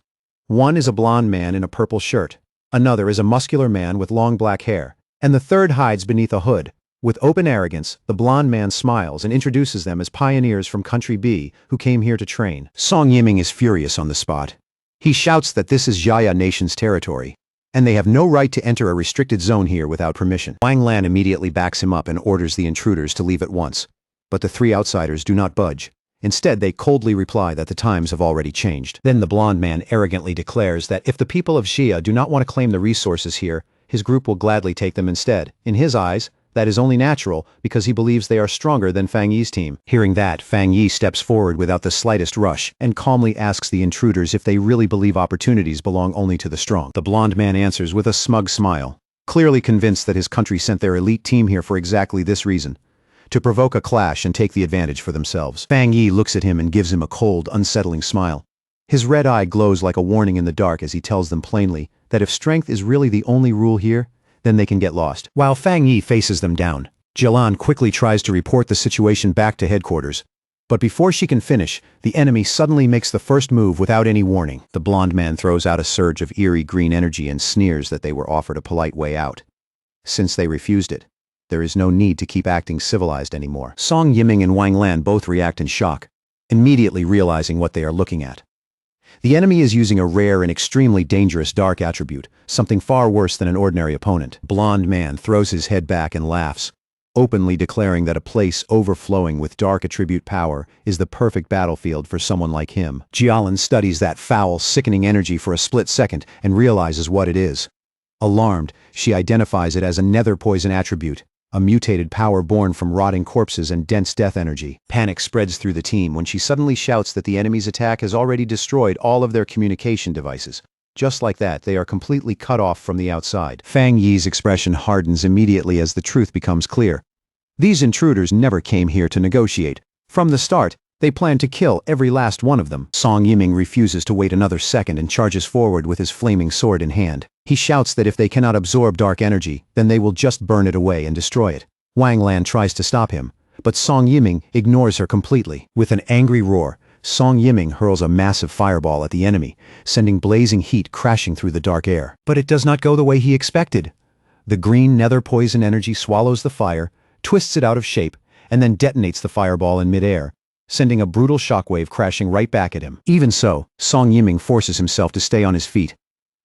One is a blond man in a purple shirt, another is a muscular man with long black hair, and the third hides beneath a hood. With open arrogance, the blond man smiles and introduces them as pioneers from Country B who came here to train. Song Yiming is furious on the spot. He shouts that this is Jia Nation's territory, and they have no right to enter a restricted zone here without permission. Wang Lan immediately backs him up and orders the intruders to leave at once. But the three outsiders do not budge. Instead, they coldly reply that the times have already changed. Then the blond man arrogantly declares that if the people of Xia do not want to claim the resources here, his group will gladly take them instead. In his eyes, that is only natural because he believes they are stronger than Fang Yi's team. Hearing that, Fang Yi steps forward without the slightest rush and calmly asks the intruders if they really believe opportunities belong only to the strong. The blond man answers with a smug smile, clearly convinced that his country sent their elite team here for exactly this reason: to provoke a clash and take the advantage for themselves. Fang Yi looks at him and gives him a cold, unsettling smile. His red eye glows like a warning in the dark as he tells them plainly that if strength is really the only rule here, then they can get lost. While Fang Yi faces them down, Jilan quickly tries to report the situation back to headquarters. But before she can finish, the enemy suddenly makes the first move without any warning. The blond man throws out a surge of eerie green energy and sneers that they were offered a polite way out. Since they refused it, there is no need to keep acting civilized anymore. Song Yiming and Wang Lan both react in shock, immediately realizing what they are looking at. The enemy is using a rare and extremely dangerous dark attribute, something far worse than an ordinary opponent. Blond man throws his head back and laughs, openly declaring that a place overflowing with dark attribute power is the perfect battlefield for someone like him. Jialan studies that foul, sickening energy for a split second and realizes what it is. Alarmed, she identifies it as a nether poison attribute, a mutated power born from rotting corpses and dense death energy. Panic spreads through the team when she suddenly shouts that the enemy's attack has already destroyed all of their communication devices. Just like that, they are completely cut off from the outside. Fang Yi's expression hardens immediately as the truth becomes clear. These intruders never came here to negotiate. From the start, they planned to kill every last one of them. Song Yiming refuses to wait another second and charges forward with his flaming sword in hand. He shouts that if they cannot absorb dark energy, then they will just burn it away and destroy it. Wang Lan tries to stop him, but Song Yiming ignores her completely. With an angry roar, Song Yiming hurls a massive fireball at the enemy, sending blazing heat crashing through the dark air. But it does not go the way he expected. The green nether poison energy swallows the fire, twists it out of shape, and then detonates the fireball in midair, sending a brutal shockwave crashing right back at him. Even so, Song Yiming forces himself to stay on his feet.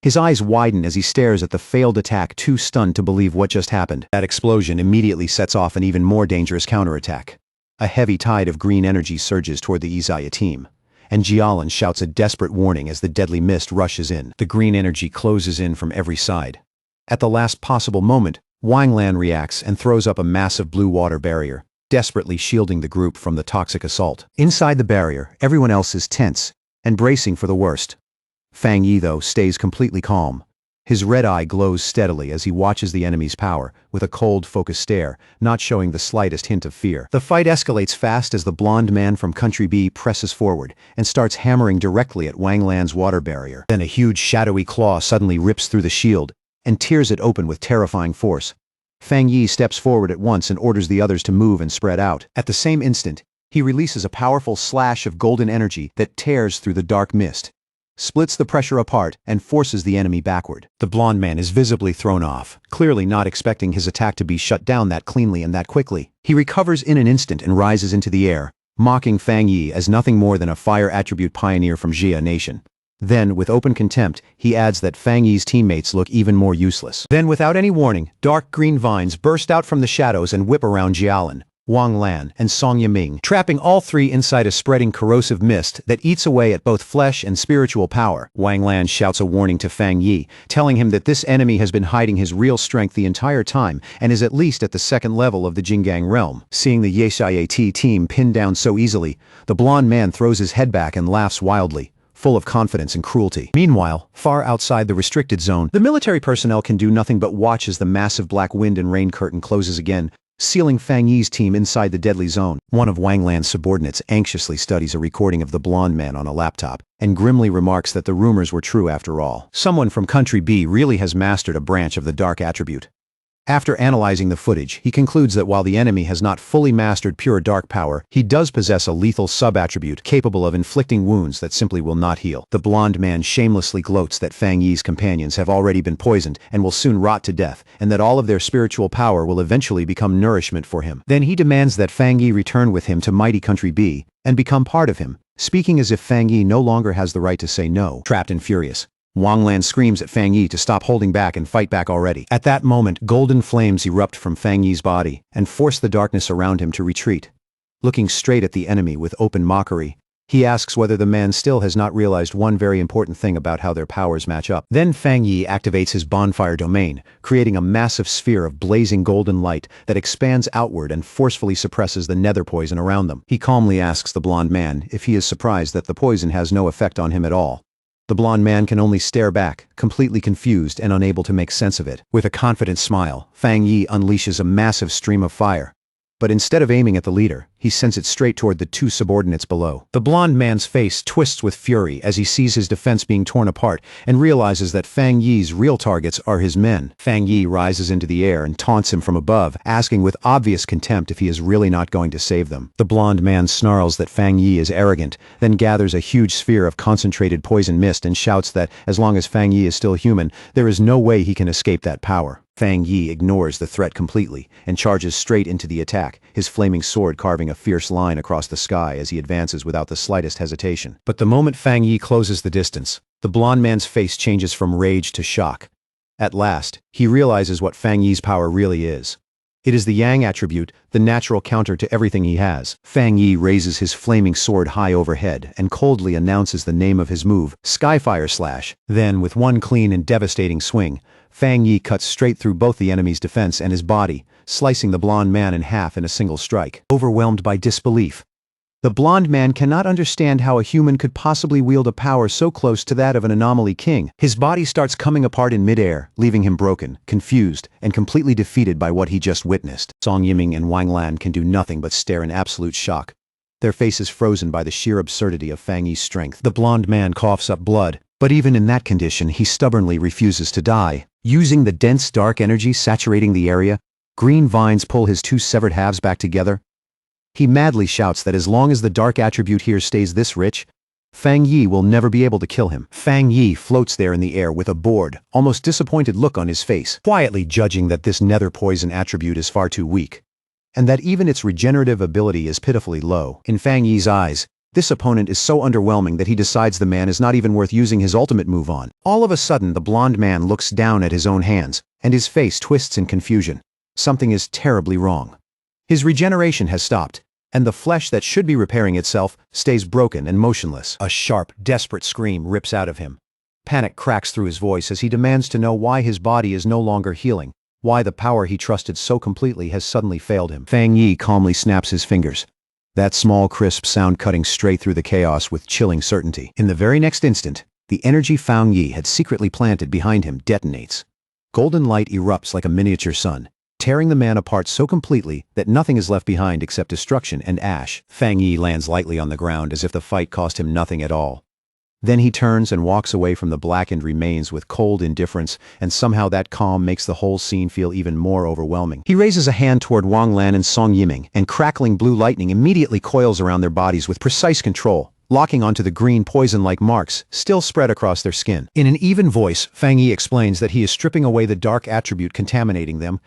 His eyes widen as he stares at the failed attack, too stunned to believe what just happened. That explosion immediately sets off an even more dangerous counterattack. A heavy tide of green energy surges toward the Izaya team, and Jialan shouts a desperate warning as the deadly mist rushes in. The green energy closes in from every side. At the last possible moment, Wang Lan reacts and throws up a massive blue water barrier, desperately shielding the group from the toxic assault. Inside the barrier, everyone else is tense and bracing for the worst. Fang Yi, though, stays completely calm. His red eye glows steadily as he watches the enemy's power, with a cold, focused stare, not showing the slightest hint of fear. The fight escalates fast as the blond man from Country B presses forward and starts hammering directly at Wang Lan's water barrier. Then a huge shadowy claw suddenly rips through the shield and tears it open with terrifying force. Fang Yi steps forward at once and orders the others to move and spread out. At the same instant, he releases a powerful slash of golden energy that tears through the dark mist, splits the pressure apart, and forces the enemy backward. The blond man is visibly thrown off, clearly not expecting his attack to be shut down that cleanly and that quickly. He recovers in an instant and rises into the air, mocking Fang Yi as nothing more than a fire attribute pioneer from Xia Nation. Then, with open contempt, he adds that Fang Yi's teammates look even more useless. Then, without any warning, dark green vines burst out from the shadows and whip around Jialan, Wang Lan, and Song Yiming, trapping all three inside a spreading corrosive mist that eats away at both flesh and spiritual power. Wang Lan shouts a warning to Fang Yi, telling him that this enemy has been hiding his real strength the entire time and is at least at the second level of the Jinggang realm. Seeing the Yeshayat team pinned down so easily, the blond man throws his head back and laughs wildly, full of confidence and cruelty. Meanwhile, far outside the restricted zone, the military personnel can do nothing but watch as the massive black wind and rain curtain closes again, sealing Fang Yi's team inside the deadly zone. One of Wang Lan's subordinates anxiously studies a recording of the blonde man on a laptop and grimly remarks that the rumors were true after all. Someone from Country B really has mastered a branch of the dark attribute. After analyzing the footage, he concludes that while the enemy has not fully mastered pure dark power, he does possess a lethal sub-attribute capable of inflicting wounds that simply will not heal. The blonde man shamelessly gloats that Fang Yi's companions have already been poisoned and will soon rot to death, and that all of their spiritual power will eventually become nourishment for him. Then he demands that Fang Yi return with him to mighty Country B and become part of him, speaking as if Fang Yi no longer has the right to say no. Trapped and furious, Wang Lan screams at Fang Yi to stop holding back and fight back already. At that moment, golden flames erupt from Fang Yi's body and force the darkness around him to retreat. Looking straight at the enemy with open mockery, he asks whether the man still has not realized one very important thing about how their powers match up. Then Fang Yi activates his bonfire domain, creating a massive sphere of blazing golden light that expands outward and forcefully suppresses the nether poison around them. He calmly asks the blonde man if he is surprised that the poison has no effect on him at all. The blonde man can only stare back, completely confused and unable to make sense of it. With a confident smile, Fang Yi unleashes a massive stream of fire. But instead of aiming at the leader, he sends it straight toward the two subordinates below. The blonde man's face twists with fury as he sees his defense being torn apart and realizes that Fang Yi's real targets are his men. Fang Yi rises into the air and taunts him from above, asking with obvious contempt if he is really not going to save them. The blonde man snarls that Fang Yi is arrogant, then gathers a huge sphere of concentrated poison mist and shouts that as long as Fang Yi is still human, there is no way he can escape that power. Fang Yi ignores the threat completely and charges straight into the attack, his flaming sword carving a fierce line across the sky as he advances without the slightest hesitation. But the moment Fang Yi closes the distance, the blonde man's face changes from rage to shock. At last, he realizes what Fang Yi's power really is. It is the Yang attribute, the natural counter to everything he has. Fang Yi raises his flaming sword high overhead and coldly announces the name of his move, Skyfire Slash. Then, with one clean and devastating swing, Fang Yi cuts straight through both the enemy's defense and his body, slicing the blonde man in half in a single strike. Overwhelmed by disbelief, the blonde man cannot understand how a human could possibly wield a power so close to that of an anomaly king. His body starts coming apart in midair, leaving him broken, confused, and completely defeated by what he just witnessed. Song Yiming and Wang Lan can do nothing but stare in absolute shock, their faces frozen by the sheer absurdity of Fang Yi's strength. The blonde man coughs up blood, but even in that condition, he stubbornly refuses to die. Using the dense dark energy saturating the area, green vines pull his two severed halves back together. He madly shouts that as long as the dark attribute here stays this rich, Fang Yi will never be able to kill him. Fang Yi floats there in the air with a bored, almost disappointed look on his face, quietly judging that this nether poison attribute is far too weak, and that even its regenerative ability is pitifully low. In Fang Yi's eyes, this opponent is so underwhelming that he decides the man is not even worth using his ultimate move on. All of a sudden, the blonde man looks down at his own hands, and his face twists in confusion. Something is terribly wrong. His regeneration has stopped, and the flesh that should be repairing itself stays broken and motionless. A sharp, desperate scream rips out of him. Panic cracks through his voice as he demands to know why his body is no longer healing, why the power he trusted so completely has suddenly failed him. Fang Yi calmly snaps his fingers, that small crisp sound cutting straight through the chaos with chilling certainty. In the very next instant, the energy Fang Yi had secretly planted behind him detonates. Golden light erupts like a miniature sun, tearing the man apart so completely that nothing is left behind except destruction and ash. Fang Yi lands lightly on the ground as if the fight cost him nothing at all. Then he turns and walks away from the blackened remains with cold indifference, and somehow that calm makes the whole scene feel even more overwhelming. He raises a hand toward Wang Lan and Song Yiming, and crackling blue lightning immediately coils around their bodies with precise control, locking onto the green poison-like marks still spread across their skin. In an even voice, Fang Yi explains that he is stripping away the dark attribute contaminating them.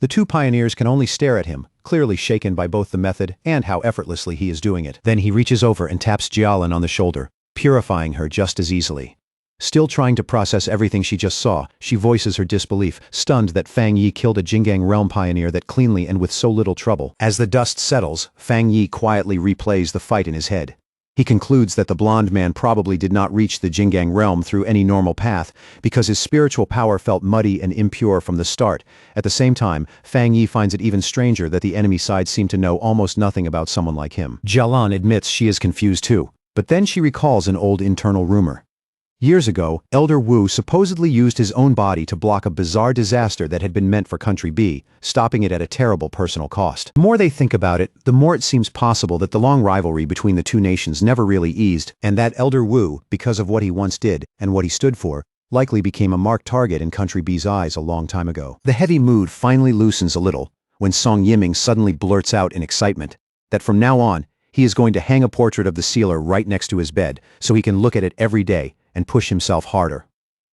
The two pioneers can only stare at him, clearly shaken by both the method and how effortlessly he is doing it. Then he reaches over and taps Jialin on the shoulder, purifying her just as easily. Still trying to process everything she just saw, she voices her disbelief, stunned that Fang Yi killed a Jinggang realm pioneer that cleanly and with so little trouble. As the dust settles, Fang Yi quietly replays the fight in his head. He concludes that the blonde man probably did not reach the Jinggang realm through any normal path because his spiritual power felt muddy and impure from the start. At the same time, Fang Yi finds it even stranger that the enemy side seemed to know almost nothing about someone like him. Jialan admits she is confused too. But then she recalls an old internal rumor. Years ago, Elder Wu supposedly used his own body to block a bizarre disaster that had been meant for Country B, stopping it at a terrible personal cost. The more they think about it, the more it seems possible that the long rivalry between the two nations never really eased, and that Elder Wu, because of what he once did and what he stood for, likely became a marked target in Country B's eyes a long time ago. The heavy mood finally loosens a little when Song Yiming suddenly blurts out in excitement that from now on, he is going to hang a portrait of the sealer right next to his bed so he can look at it every day and push himself harder.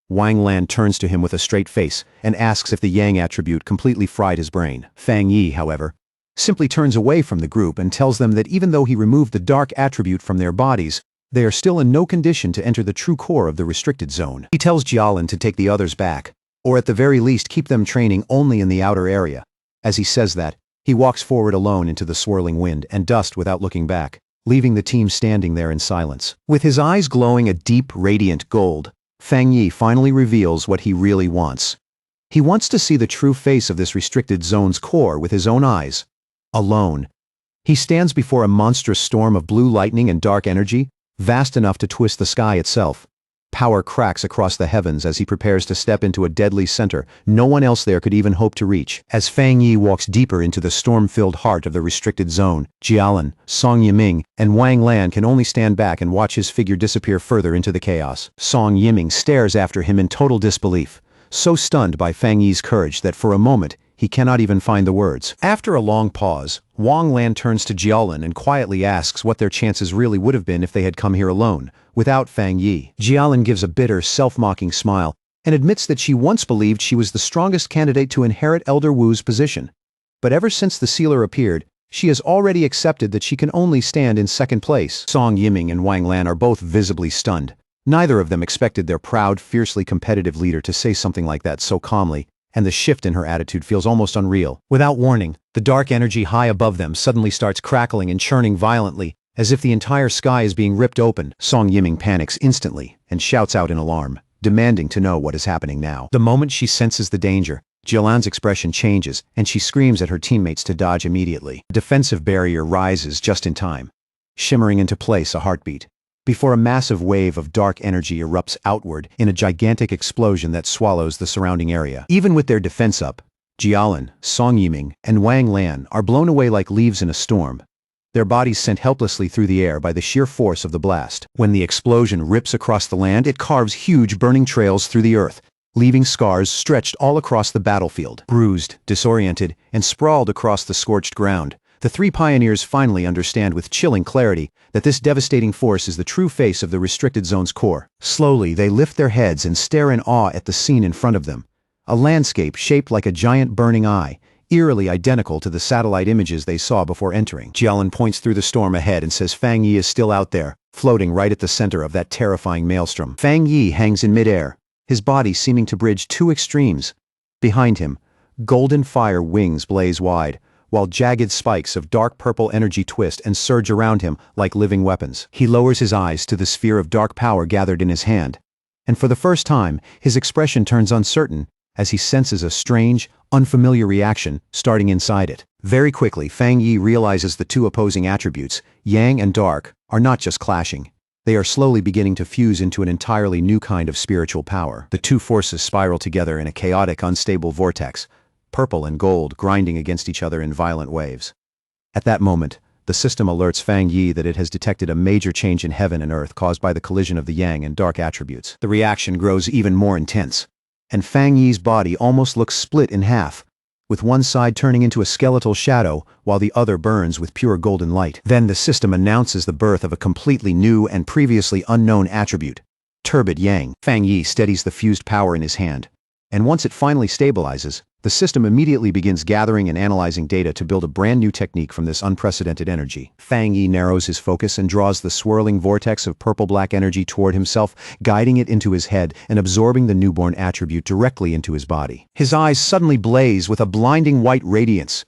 Wang Lan turns to him with a straight face and asks if the Yang attribute completely fried his brain. Fang Yi, however, simply turns away from the group and tells them that even though he removed the dark attribute from their bodies, they are still in no condition to enter the true core of the restricted zone. He tells Jialin to take the others back, or at the very least keep them training only in the outer area. As he says that, he walks forward alone into the swirling wind and dust without looking back, leaving the team standing there in silence. With his eyes glowing a deep, radiant gold, Fang Yi finally reveals what he really wants. He wants to see the true face of this restricted zone's core with his own eyes. Alone. He stands before a monstrous storm of blue lightning and dark energy, vast enough to twist the sky itself. Power cracks across the heavens as he prepares to step into a deadly center no one else there could even hope to reach. As Fang Yi walks deeper into the storm-filled heart of the restricted zone, Jialin, Song Yiming, and Wang Lan can only stand back and watch his figure disappear further into the chaos. Song Yiming stares after him in total disbelief, so stunned by Fang Yi's courage that for a moment, he cannot even find the words. After a long pause, Wang Lan turns to Jialin and quietly asks what their chances really would have been if they had come here alone, without Fang Yi. Jialin gives a bitter, self-mocking smile and admits that she once believed she was the strongest candidate to inherit Elder Wu's position. But ever since the sealer appeared, she has already accepted that she can only stand in second place. Song Yiming and Wang Lan are both visibly stunned. Neither of them expected their proud, fiercely competitive leader to say something like that so calmly, and the shift in her attitude feels almost unreal. Without warning, the dark energy high above them suddenly starts crackling and churning violently, as if the entire sky is being ripped open. Song Yiming panics instantly and shouts out in alarm, demanding to know what is happening now. The moment she senses the danger, Jialan's expression changes and she screams at her teammates to dodge immediately. The defensive barrier rises just in time, shimmering into place a heartbeat, before a massive wave of dark energy erupts outward in a gigantic explosion that swallows the surrounding area. Even with their defense up, Jialin, Song Yiming, and Wang Lan are blown away like leaves in a storm, their bodies sent helplessly through the air by the sheer force of the blast. When the explosion rips across the land, it carves huge burning trails through the earth, leaving scars stretched all across the battlefield. Bruised, disoriented, and sprawled across the scorched ground, the three pioneers finally understand with chilling clarity that this devastating force is the true face of the restricted zone's core. Slowly, they lift their heads and stare in awe at the scene in front of them. A landscape shaped like a giant burning eye, eerily identical to the satellite images they saw before entering. Jialin points through the storm ahead and says Fang Yi is still out there, floating right at the center of that terrifying maelstrom. Fang Yi hangs in midair, his body seeming to bridge two extremes. Behind him, golden fire wings blaze wide, while jagged spikes of dark purple energy twist and surge around him like living weapons. He lowers his eyes to the sphere of dark power gathered in his hand, and for the first time, his expression turns uncertain as he senses a strange, unfamiliar reaction starting inside it. Very quickly, Fang Yi realizes the two opposing attributes, Yang and Dark, are not just clashing. They are slowly beginning to fuse into an entirely new kind of spiritual power. The two forces spiral together in a chaotic, unstable vortex, purple and gold grinding against each other in violent waves. At that moment, the system alerts Fang Yi that it has detected a major change in heaven and earth caused by the collision of the Yang and Dark attributes. The reaction grows even more intense, and Fang Yi's body almost looks split in half, with one side turning into a skeletal shadow while the other burns with pure golden light. Then the system announces the birth of a completely new and previously unknown attribute, Turbid Yang. Fang Yi steadies the fused power in his hand, and once it finally stabilizes, the system immediately begins gathering and analyzing data to build a brand new technique from this unprecedented energy. Fang Yi narrows his focus and draws the swirling vortex of purple-black energy toward himself, guiding it into his head and absorbing the newborn attribute directly into his body. His eyes suddenly blaze with a blinding white radiance.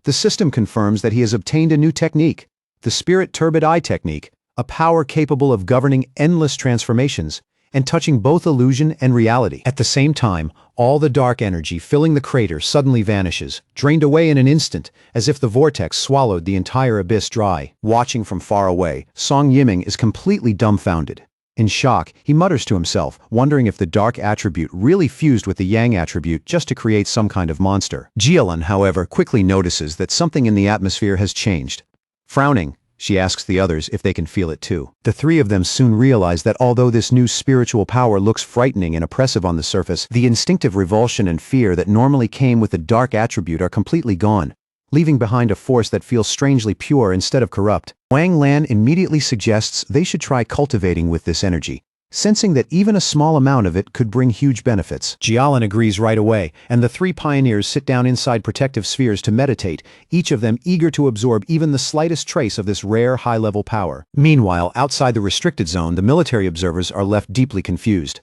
The system confirms that he has obtained a new technique, the Spirit Turbid Eye technique, a power capable of governing endless transformations and touching both illusion and reality. At the same time, all the dark energy filling the crater suddenly vanishes, drained away in an instant, as if the vortex swallowed the entire abyss dry. Watching from far away, Song Yiming is completely dumbfounded. In shock, he mutters to himself, wondering if the dark attribute really fused with the yang attribute just to create some kind of monster. Jialun, however, quickly notices that something in the atmosphere has changed. Frowning, she asks the others if they can feel it too. The three of them soon realize that although this new spiritual power looks frightening and oppressive on the surface, the instinctive revulsion and fear that normally came with the dark attribute are completely gone, leaving behind a force that feels strangely pure instead of corrupt. Wang Lan immediately suggests they should try cultivating with this energy, sensing that even a small amount of it could bring huge benefits. Jialun agrees right away, and the three pioneers sit down inside protective spheres to meditate, each of them eager to absorb even the slightest trace of this rare high-level power. Meanwhile, outside the restricted zone, the military observers are left deeply confused.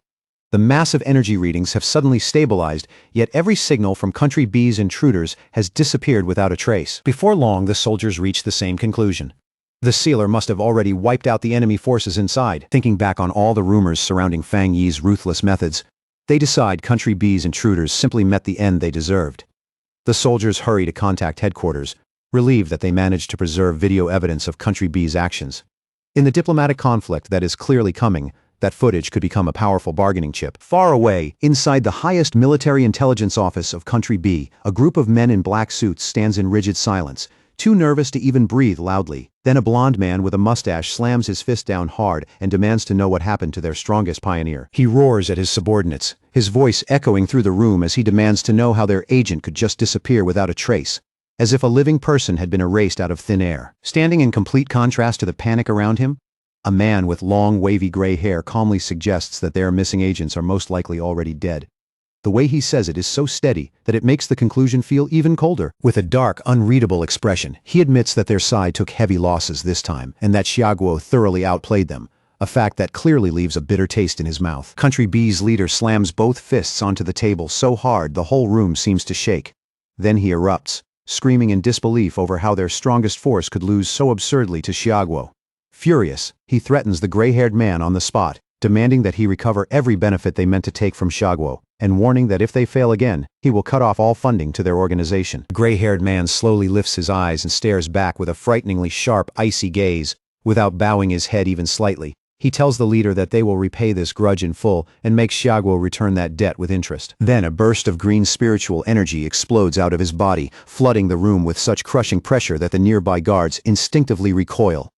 The massive energy readings have suddenly stabilized, yet every signal from Country B's intruders has disappeared without a trace. Before long, the soldiers reach the same conclusion. The sealer must have already wiped out the enemy forces inside. Thinking back on all the rumors surrounding Fang Yi's ruthless methods, they decide Country B's intruders simply met the end they deserved. The soldiers hurry to contact headquarters, relieved that they managed to preserve video evidence of Country B's actions. In the diplomatic conflict that is clearly coming, that footage could become a powerful bargaining chip. Far away, inside the highest military intelligence office of Country B, a group of men in black suits stands in rigid silence, too nervous to even breathe loudly. Then a blond man with a mustache slams his fist down hard and demands to know what happened to their strongest pioneer. He roars at his subordinates, his voice echoing through the room as he demands to know how their agent could just disappear without a trace, as if a living person had been erased out of thin air. Standing in complete contrast to the panic around him, a man with long, wavy gray hair calmly suggests that their missing agents are most likely already dead. The way he says it is so steady that it makes the conclusion feel even colder. With a dark, unreadable expression, he admits that their side took heavy losses this time and that Xiaoguo thoroughly outplayed them, a fact that clearly leaves a bitter taste in his mouth. Country B's leader slams both fists onto the table so hard the whole room seems to shake. Then he erupts, screaming in disbelief over how their strongest force could lose so absurdly to Xiaoguo. Furious, he threatens the gray-haired man on the spot, demanding that he recover every benefit they meant to take from Xiaoguo, and warning that if they fail again, he will cut off all funding to their organization. The gray-haired man slowly lifts his eyes and stares back with a frighteningly sharp, icy gaze. Without bowing his head even slightly, he tells the leader that they will repay this grudge in full and make Xiaoguo return that debt with interest. Then a burst of green spiritual energy explodes out of his body, flooding the room with such crushing pressure that the nearby guards instinctively recoil.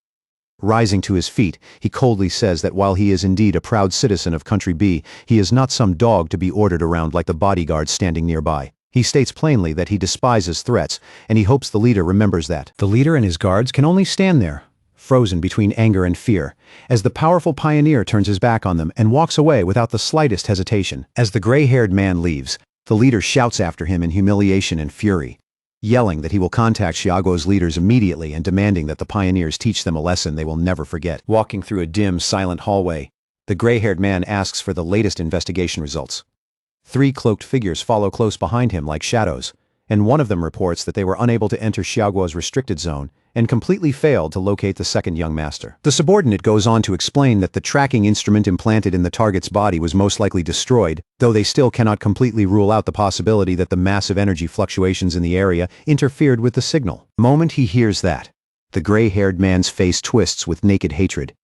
Rising to his feet, he coldly says that while he is indeed a proud citizen of Country B, he is not some dog to be ordered around like the bodyguards standing nearby. He states plainly that he despises threats, and he hopes the leader remembers that. The leader and his guards can only stand there, frozen between anger and fear, as the powerful pioneer turns his back on them and walks away without the slightest hesitation. As the gray-haired man leaves, the leader shouts after him in humiliation and fury, yelling that he will contact Xiaoguo's leaders immediately and demanding that the pioneers teach them a lesson they will never forget. Walking through a dim, silent hallway, the gray-haired man asks for the latest investigation results. Three cloaked figures follow close behind him like shadows, and one of them reports that they were unable to enter Xiaoguo's restricted zone and completely failed to locate the second young master. The subordinate goes on to explain that the tracking instrument implanted in the target's body was most likely destroyed, though they still cannot completely rule out the possibility that the massive energy fluctuations in the area interfered with the signal. The moment he hears that, the gray-haired man's face twists with naked hatred.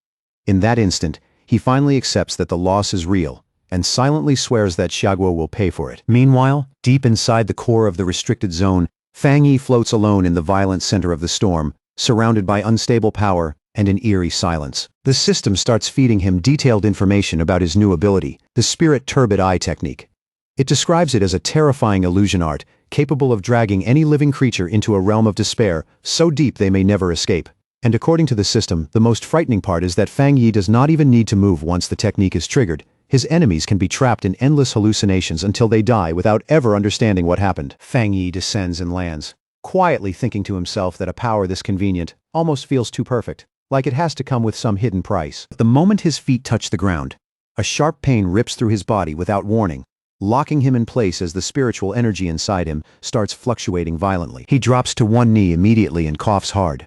In that instant, he finally accepts that the loss is real, and silently swears that Xiaoguo will pay for it. Meanwhile, deep inside the core of the restricted zone, Fang Yi floats alone in the violent center of the storm, surrounded by unstable power and an eerie silence. The system starts feeding him detailed information about his new ability, the Spirit Turbid Eye technique. It describes it as a terrifying illusion art, capable of dragging any living creature into a realm of despair, so deep they may never escape. And according to the system, the most frightening part is that Fang Yi does not even need to move once the technique is triggered. His enemies can be trapped in endless hallucinations until they die without ever understanding what happened. Fang Yi descends and lands, quietly thinking to himself that a power this convenient almost feels too perfect, like it has to come with some hidden price. The moment his feet touch the ground, a sharp pain rips through his body without warning, locking him in place as the spiritual energy inside him starts fluctuating violently. He drops to one knee immediately and coughs hard.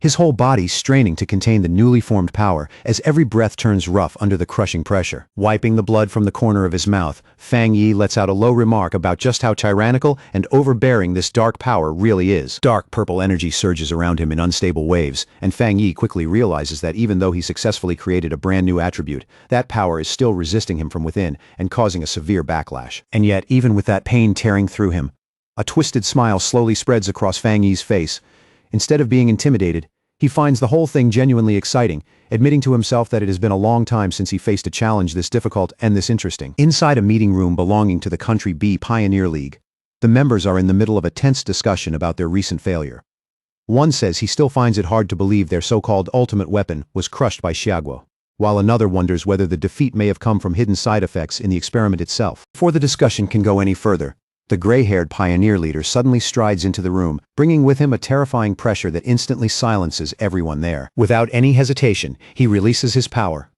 his whole body straining to contain the newly formed power as every breath turns rough under the crushing pressure. Wiping the blood from the corner of his mouth, Fang Yi lets out a low remark about just how tyrannical and overbearing this dark power really is. Dark purple energy surges around him in unstable waves, and Fang Yi quickly realizes that even though he successfully created a brand new attribute, that power is still resisting him from within and causing a severe backlash. And yet, even with that pain tearing through him, a twisted smile slowly spreads across Fang Yi's face. Instead of being intimidated, he finds the whole thing genuinely exciting, admitting to himself that it has been a long time since he faced a challenge this difficult and this interesting. Inside a meeting room belonging to the Country B Pioneer League, the members are in the middle of a tense discussion about their recent failure. One says he still finds it hard to believe their so-called ultimate weapon was crushed by Xiaoguo, while another wonders whether the defeat may have come from hidden side effects in the experiment itself. Before the discussion can go any further, the gray-haired pioneer leader suddenly strides into the room, bringing with him a terrifying pressure that instantly silences everyone there. Without any hesitation, he releases his power.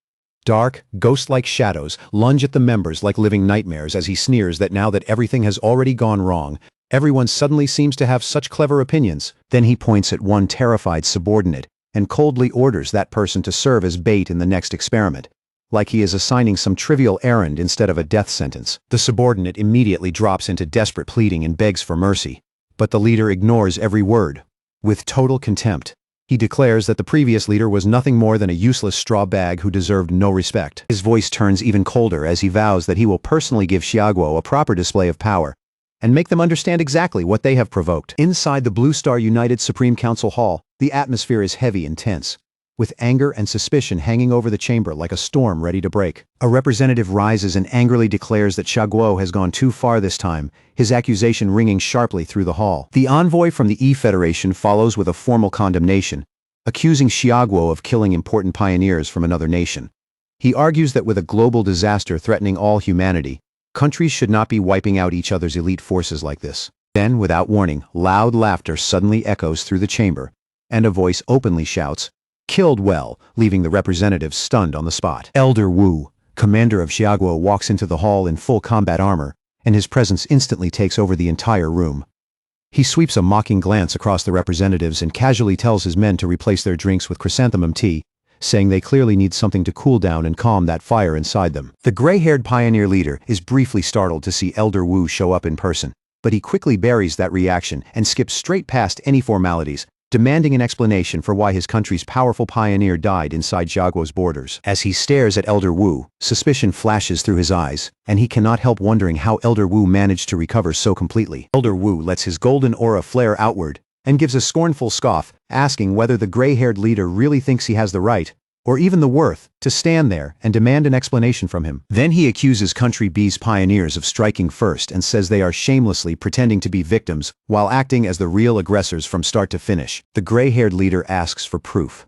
Dark, ghost-like shadows lunge at the members like living nightmares as he sneers that now that everything has already gone wrong, everyone suddenly seems to have such clever opinions. Then he points at one terrified subordinate and coldly orders that person to serve as bait in the next experiment, like he is assigning some trivial errand instead of a death sentence. The subordinate immediately drops into desperate pleading and begs for mercy, but the leader ignores every word. With total contempt, he declares that the previous leader was nothing more than a useless straw bag who deserved no respect. His voice turns even colder as he vows that he will personally give Xiaoguo a proper display of power and make them understand exactly what they have provoked. Inside the Blue Star United Supreme Council Hall, the atmosphere is heavy and tense, with anger and suspicion hanging over the chamber like a storm ready to break. A representative rises and angrily declares that Xiaoguo has gone too far this time, his accusation ringing sharply through the hall. The envoy from the E-Federation follows with a formal condemnation, accusing Xiaoguo of killing important pioneers from another nation. He argues that with a global disaster threatening all humanity, countries should not be wiping out each other's elite forces like this. Then, without warning, loud laughter suddenly echoes through the chamber, and a voice openly shouts, "Killed well," leaving the representative stunned on the spot. Elder Wu, commander of Xiaoguo, walks into the hall in full combat armor, and his presence instantly takes over the entire room. He sweeps a mocking glance across the representatives and casually tells his men to replace their drinks with chrysanthemum tea, saying they clearly need something to cool down and calm that fire inside them. The gray-haired pioneer leader is briefly startled to see Elder Wu show up in person, but he quickly buries that reaction and skips straight past any formalities, demanding an explanation for why his country's powerful pioneer died inside Xiaoguo's borders. As he stares at Elder Wu, suspicion flashes through his eyes, and he cannot help wondering how Elder Wu managed to recover so completely. Elder Wu lets his golden aura flare outward and gives a scornful scoff, asking whether the gray-haired leader really thinks he has the right, or even the worth, to stand there and demand an explanation from him. Then he accuses Country B's pioneers of striking first and says they are shamelessly pretending to be victims while acting as the real aggressors from start to finish. The gray-haired leader asks for proof.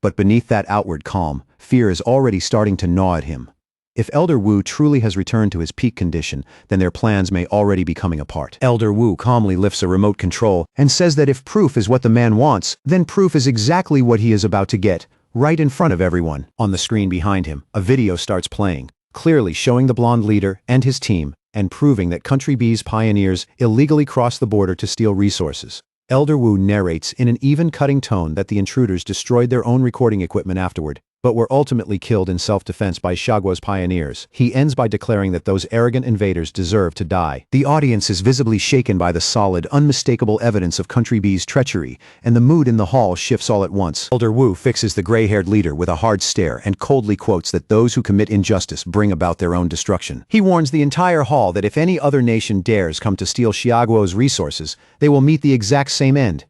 But beneath that outward calm, fear is already starting to gnaw at him. If Elder Wu truly has returned to his peak condition, then their plans may already be coming apart. Elder Wu calmly lifts a remote control and says that if proof is what the man wants, then proof is exactly what he is about to get, right in front of everyone. On the screen behind him, a video starts playing, clearly showing the blonde leader and his team, and proving that Country B's pioneers illegally crossed the border to steal resources. Elder Wu narrates in an even cutting tone that the intruders destroyed their own recording equipment afterward, but were ultimately killed in self-defense by Xiaoguo's pioneers. He ends by declaring that those arrogant invaders deserve to die. The audience is visibly shaken by the solid, unmistakable evidence of Country B's treachery, and the mood in the hall shifts all at once. Elder Wu fixes the gray-haired leader with a hard stare and coldly quotes that those who commit injustice bring about their own destruction. He warns the entire hall that if any other nation dares come to steal Xiaoguo's resources, they will meet the exact same end.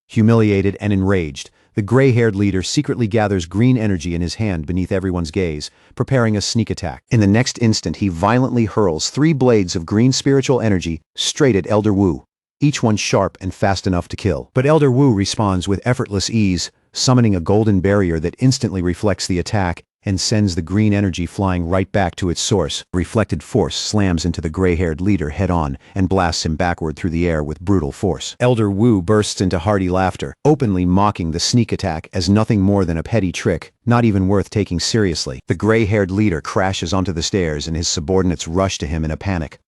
Humiliated and enraged, the gray-haired leader secretly gathers green energy in his hand beneath everyone's gaze, preparing a sneak attack. In the next instant, he violently hurls 3 blades of green spiritual energy straight at Elder Wu, each one sharp and fast enough to kill. But Elder Wu responds with effortless ease, summoning a golden barrier that instantly reflects the attack and sends the green energy flying right back to its source. Reflected force slams into the gray-haired leader head-on and blasts him backward through the air with brutal force. Elder Wu bursts into hearty laughter, openly mocking the sneak attack as nothing more than a petty trick, not even worth taking seriously. The gray-haired leader crashes onto the stairs and his subordinates rush to him in a panic.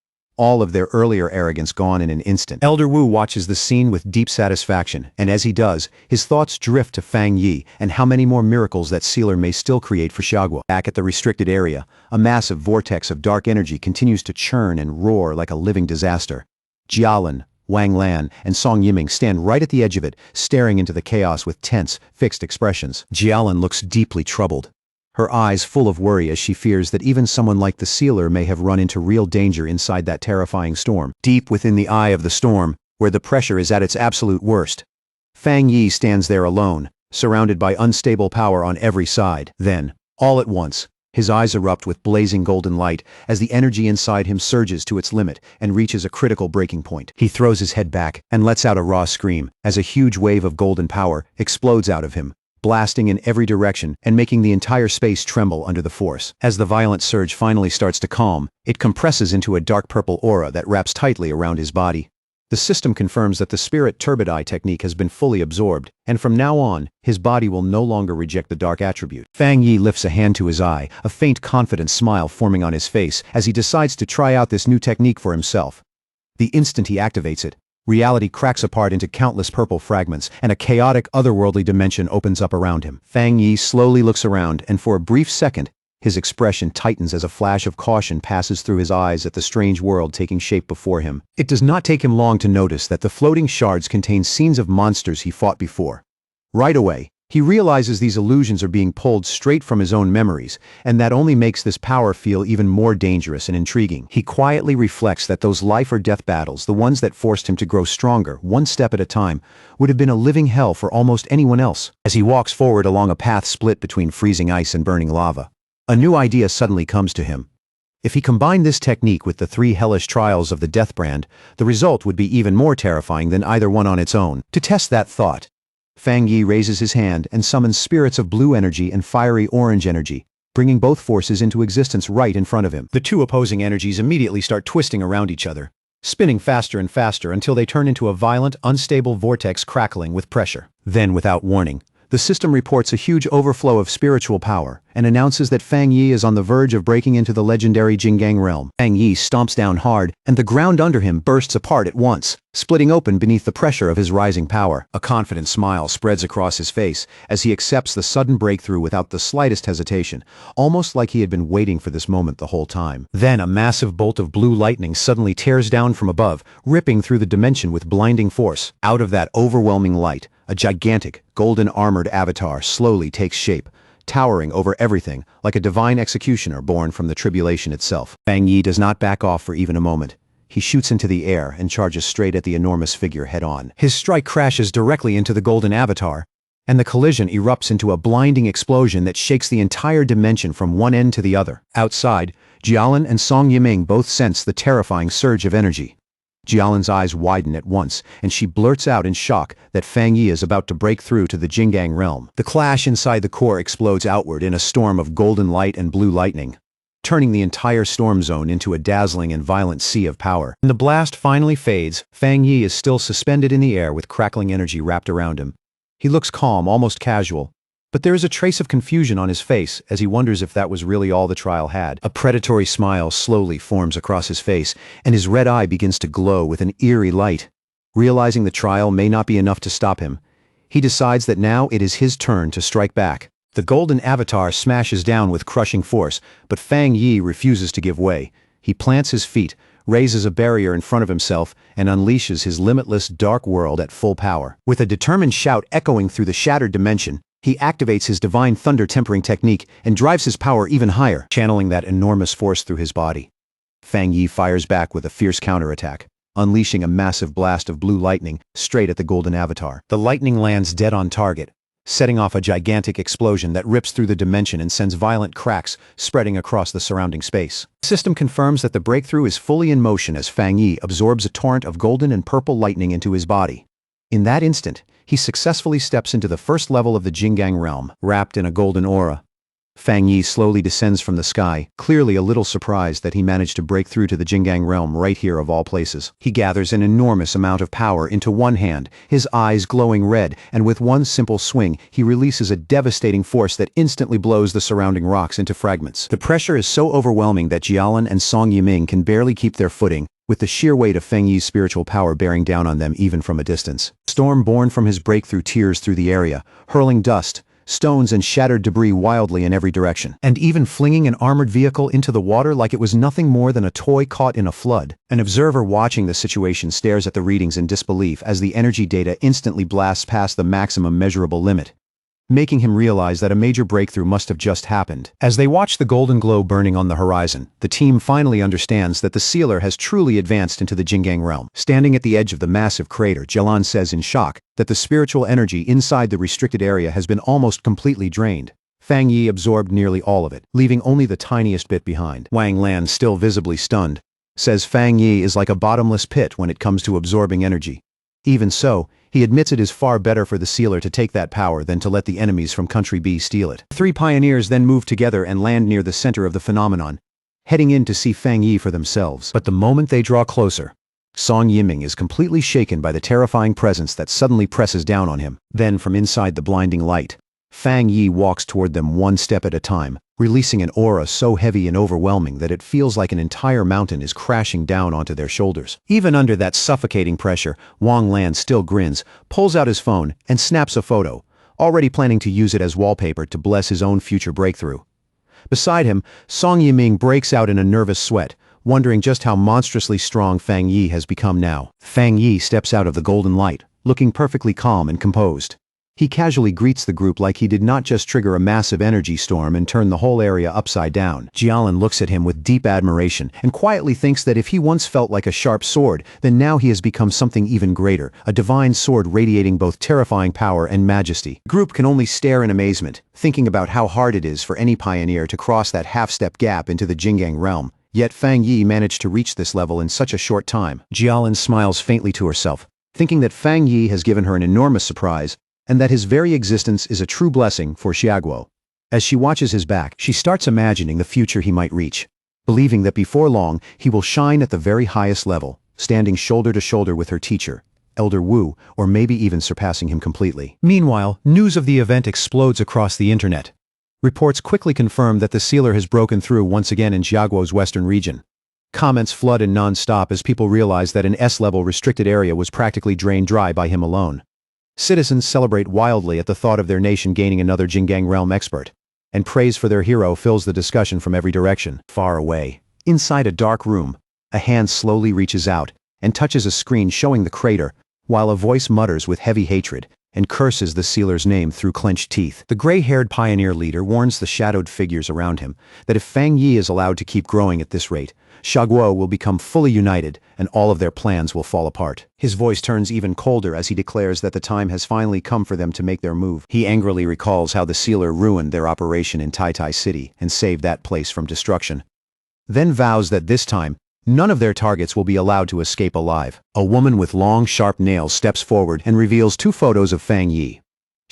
all of their earlier arrogance gone in an instant. Elder Wu watches the scene with deep satisfaction, and as he does, his thoughts drift to Fang Yi and how many more miracles that sealer may still create for Xiagua. Back at the restricted area, a massive vortex of dark energy continues to churn and roar like a living disaster. Jialin, Wang Lan, and Song Yiming stand right at the edge of it, staring into the chaos with tense, fixed expressions. Jialin looks deeply troubled, her eyes full of worry as she fears that even someone like the sealer may have run into real danger inside that terrifying storm. Deep within the eye of the storm, where the pressure is at its absolute worst, Fang Yi stands there alone, surrounded by unstable power on every side. Then, all at once, his eyes erupt with blazing golden light as the energy inside him surges to its limit and reaches a critical breaking point. He throws his head back and lets out a raw scream as a huge wave of golden power explodes out of him, blasting in every direction and making the entire space tremble under the force. As the violent surge finally starts to calm, it compresses into a dark purple aura that wraps tightly around his body. The system confirms that the spirit turbidite technique has been fully absorbed, and from now on, his body will no longer reject the dark attribute. Fang Yi lifts a hand to his eye, a faint confident smile forming on his face as he decides to try out this new technique for himself. The instant he activates it, reality cracks apart into countless purple fragments, and a chaotic, otherworldly dimension opens up around him. Fang Yi slowly looks around, and for a brief second, his expression tightens as a flash of caution passes through his eyes at the strange world taking shape before him. It does not take him long to notice that the floating shards contain scenes of monsters he fought before. Right away, he realizes these illusions are being pulled straight from his own memories, and that only makes this power feel even more dangerous and intriguing. He quietly reflects that those life-or-death battles, the ones that forced him to grow stronger, one step at a time, would have been a living hell for almost anyone else. As he walks forward along a path split between freezing ice and burning lava, a new idea suddenly comes to him. If he combined this technique with the 3 hellish trials of the Death Brand, the result would be even more terrifying than either one on its own. To test that thought, Fang Yi raises his hand and summons spirits of blue energy and fiery orange energy, bringing both forces into existence right in front of him. The two opposing energies immediately start twisting around each other, spinning faster and faster until they turn into a violent, unstable vortex crackling with pressure. Then, without warning, the system reports a huge overflow of spiritual power and announces that Fang Yi is on the verge of breaking into the legendary Jinggang realm. Fang Yi stomps down hard, and the ground under him bursts apart at once, splitting open beneath the pressure of his rising power. A confident smile spreads across his face as he accepts the sudden breakthrough without the slightest hesitation, almost like he had been waiting for this moment the whole time. Then a massive bolt of blue lightning suddenly tears down from above, ripping through the dimension with blinding force. Out of that overwhelming light, a gigantic, golden-armored avatar slowly takes shape, towering over everything like a divine executioner born from the tribulation itself. Fang Yi does not back off for even a moment. He shoots into the air and charges straight at the enormous figure head-on. His strike crashes directly into the golden avatar, and the collision erupts into a blinding explosion that shakes the entire dimension from one end to the other. Outside, Jialin and Song Yiming both sense the terrifying surge of energy. Jialin's eyes widen at once, and she blurts out in shock that Fang Yi is about to break through to the Jinggang realm. The clash inside the core explodes outward in a storm of golden light and blue lightning, turning the entire storm zone into a dazzling and violent sea of power. When the blast finally fades, Fang Yi is still suspended in the air with crackling energy wrapped around him. He looks calm, almost casual, but there is a trace of confusion on his face as he wonders if that was really all the trial had. A predatory smile slowly forms across his face, and his red eye begins to glow with an eerie light. Realizing the trial may not be enough to stop him, he decides that now it is his turn to strike back. The golden avatar smashes down with crushing force, but Fang Yi refuses to give way. He plants his feet, raises a barrier in front of himself, and unleashes his limitless dark world at full power. With a determined shout echoing through the shattered dimension, he activates his divine thunder tempering technique and drives his power even higher, channeling that enormous force through his body. Fang Yi fires back with a fierce counterattack, unleashing a massive blast of blue lightning straight at the golden avatar. The lightning lands dead on target, setting off a gigantic explosion that rips through the dimension and sends violent cracks spreading across the surrounding space. The system confirms that the breakthrough is fully in motion as Fang Yi absorbs a torrent of golden and purple lightning into his body. In that instant, he successfully steps into the first level of the Jinggang realm, wrapped in a golden aura. Fang Yi slowly descends from the sky, clearly a little surprised that he managed to break through to the Jinggang realm right here of all places. He gathers an enormous amount of power into one hand, his eyes glowing red, and with one simple swing, he releases a devastating force that instantly blows the surrounding rocks into fragments. The pressure is so overwhelming that Jialin and Song Yiming can barely keep their footing, with the sheer weight of Feng Yi's spiritual power bearing down on them even from a distance. Storm born from his breakthrough tears through the area, hurling dust, stones and shattered debris wildly in every direction, and even flinging an armored vehicle into the water like it was nothing more than a toy caught in a flood. An observer watching the situation stares at the readings in disbelief as the energy data instantly blasts past the maximum measurable limit, making him realize that a major breakthrough must have just happened. As they watch the golden glow burning on the horizon, the team finally understands that the sealer has truly advanced into the Jingang realm. Standing at the edge of the massive crater, Jialan says in shock that the spiritual energy inside the restricted area has been almost completely drained. Feng Yi absorbed nearly all of it, leaving only the tiniest bit behind. Wang Lan, still visibly stunned, says Feng Yi is like a bottomless pit when it comes to absorbing energy. Even so, he admits it is far better for the sealer to take that power than to let the enemies from Country B steal it. The three pioneers then move together and land near the center of the phenomenon, heading in to see Feng Yi for themselves. But the moment they draw closer, Song Yiming is completely shaken by the terrifying presence that suddenly presses down on him. Then, from inside the blinding light, Feng Yi walks toward them one step at a time, releasing an aura so heavy and overwhelming that it feels like an entire mountain is crashing down onto their shoulders. Even under that suffocating pressure, Wang Lan still grins, pulls out his phone, and snaps a photo, already planning to use it as wallpaper to bless his own future breakthrough. Beside him, Song Yiming breaks out in a nervous sweat, wondering just how monstrously strong Feng Yi has become now. Feng Yi steps out of the golden light, looking perfectly calm and composed. He casually greets the group like he did not just trigger a massive energy storm and turn the whole area upside down. Jialan looks at him with deep admiration and quietly thinks that if he once felt like a sharp sword, then now he has become something even greater, a divine sword radiating both terrifying power and majesty. The group can only stare in amazement, thinking about how hard it is for any pioneer to cross that half-step gap into the Jingang realm. Yet Feng Yi managed to reach this level in such a short time. Jialan smiles faintly to herself, thinking that Feng Yi has given her an enormous surprise, and that his very existence is a true blessing for Xiaguo. As she watches his back, she starts imagining the future he might reach, believing that before long he will shine at the very highest level, standing shoulder to shoulder with her teacher, Elder Wu, or maybe even surpassing him completely. Meanwhile, news of the event explodes across the internet. Reports quickly confirm that the sealer has broken through once again in Xiaguo's western region. Comments flood in non-stop as people realize that an S-level restricted area was practically drained dry by him alone. Citizens celebrate wildly at the thought of their nation gaining another Jingang realm expert, and praise for their hero fills the discussion from every direction. Far away, inside a dark room, a hand slowly reaches out and touches a screen showing the crater, while a voice mutters with heavy hatred and curses the sealer's name through clenched teeth. The gray-haired pioneer leader warns the shadowed figures around him that if Feng Yi is allowed to keep growing at this rate, Xiaguo will become fully united and all of their plans will fall apart. His voice turns even colder as he declares that the time has finally come for them to make their move. He angrily recalls how the sealer ruined their operation in Tai Tai City and saved that place from destruction, then vows that this time, none of their targets will be allowed to escape alive. A woman with long, sharp nails steps forward and reveals two photos of Feng Yi.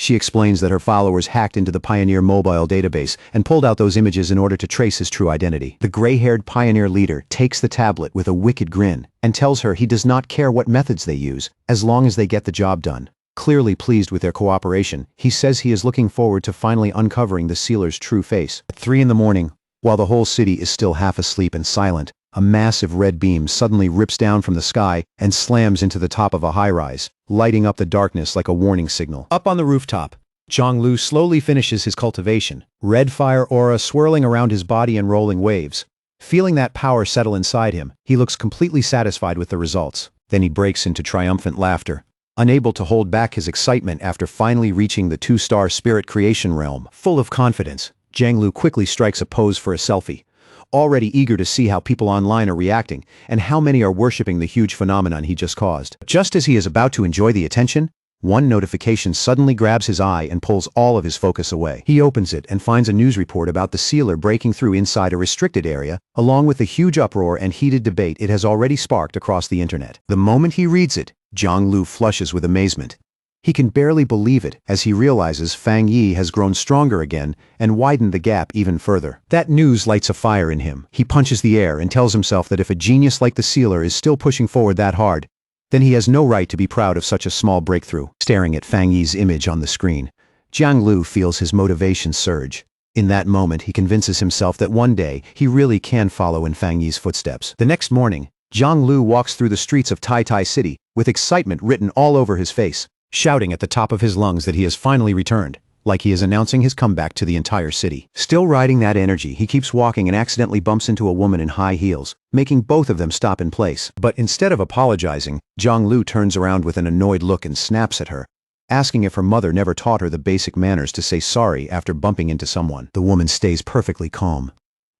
She explains that her followers hacked into the Pioneer mobile database and pulled out those images in order to trace his true identity. The gray-haired Pioneer leader takes the tablet with a wicked grin and tells her he does not care what methods they use, as long as they get the job done. Clearly pleased with their cooperation, he says he is looking forward to finally uncovering the sealer's true face. At 3 in the morning, while the whole city is still half asleep and silent, a massive red beam suddenly rips down from the sky and slams into the top of a high-rise, lighting up the darkness like a warning signal. Up on the rooftop, Zhonglu slowly finishes his cultivation, red fire aura swirling around his body and rolling waves. Feeling that power settle inside him, he looks completely satisfied with the results. Then he breaks into triumphant laughter, unable to hold back his excitement after finally reaching the 2-star spirit creation realm. Full of confidence, Zhonglu quickly strikes a pose for a selfie, already eager to see how people online are reacting and how many are worshipping the huge phenomenon he just caused. Just as he is about to enjoy the attention, one notification suddenly grabs his eye and pulls all of his focus away. He opens it and finds a news report about the sealer breaking through inside a restricted area, along with the huge uproar and heated debate it has already sparked across the internet. The moment he reads it, Zhonglu flushes with amazement. He can barely believe it as he realizes Feng Yi has grown stronger again and widened the gap even further. That news lights a fire in him. He punches the air and tells himself that if a genius like the sealer is still pushing forward that hard, then he has no right to be proud of such a small breakthrough. Staring at Feng Yi's image on the screen, Zhonglu feels his motivation surge. In that moment, he convinces himself that one day he really can follow in Feng Yi's footsteps. The next morning, Jiang Lu walks through the streets of Tai Tai City, with excitement written all over his face, shouting at the top of his lungs that he has finally returned, like he is announcing his comeback to the entire city. Still riding that energy, he keeps walking and accidentally bumps into a woman in high heels, making both of them stop in place. But instead of apologizing, Jiang Lu turns around with an annoyed look and snaps at her, asking if her mother never taught her the basic manners to say sorry after bumping into someone. The woman stays perfectly calm.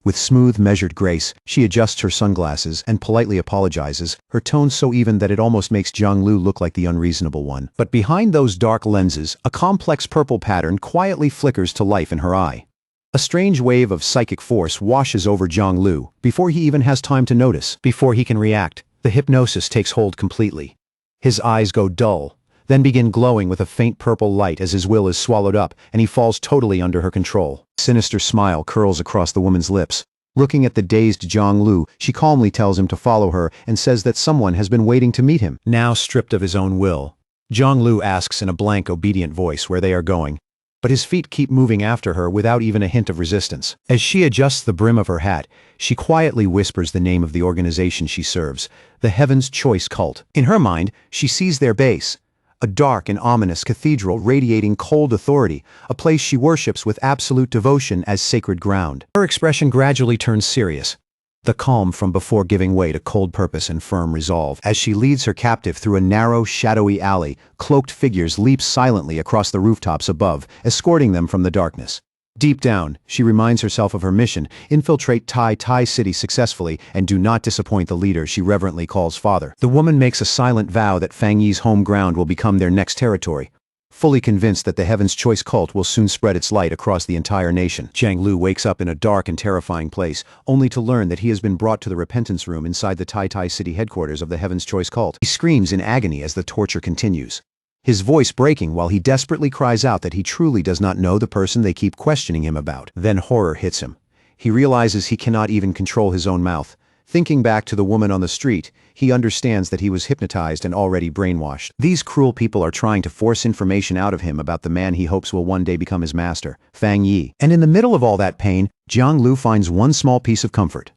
With smooth, measured grace, she adjusts her sunglasses and politely apologizes, her tone so even that it almost makes Jiang Lu look like the unreasonable one. But behind those dark lenses, a complex purple pattern quietly flickers to life in her eye. A strange wave of psychic force washes over Jiang Lu before he even has time to notice. Before he can react, the hypnosis takes hold completely. His eyes go dull, then begin glowing with a faint purple light as his will is swallowed up and he falls totally under her control. A sinister smile curls across the woman's lips. Looking at the dazed Jiang Lu, she calmly tells him to follow her and says that someone has been waiting to meet him. Now stripped of his own will, Jiang Lu asks in a blank, obedient voice where they are going, but his feet keep moving after her without even a hint of resistance. As she adjusts the brim of her hat, she quietly whispers the name of the organization she serves, the Heaven's Choice Cult. In her mind, she sees their base, a dark and ominous cathedral radiating cold authority, a place she worships with absolute devotion as sacred ground. Her expression gradually turns serious, the calm from before giving way to cold purpose and firm resolve. As she leads her captive through a narrow, shadowy alley, cloaked figures leap silently across the rooftops above, escorting them from the darkness. Deep down, she reminds herself of her mission: infiltrate Tai Tai City successfully and do not disappoint the leader she reverently calls father. The woman makes a silent vow that Fang Yi's home ground will become their next territory, fully convinced that the Heaven's Choice cult will soon spread its light across the entire nation. Jiang Lu wakes up in a dark and terrifying place, only to learn that he has been brought to the repentance room inside the Tai Tai City headquarters of the Heaven's Choice cult. He screams in agony as the torture continues, his voice breaking while he desperately cries out that he truly does not know the person they keep questioning him about. Then horror hits him. He realizes he cannot even control his own mouth. Thinking back to the woman on the street, he understands that he was hypnotized and already brainwashed. These cruel people are trying to force information out of him about the man he hopes will one day become his master, Fang Yi. And in the middle of all that pain, Jiang Lu finds one small piece of comfort.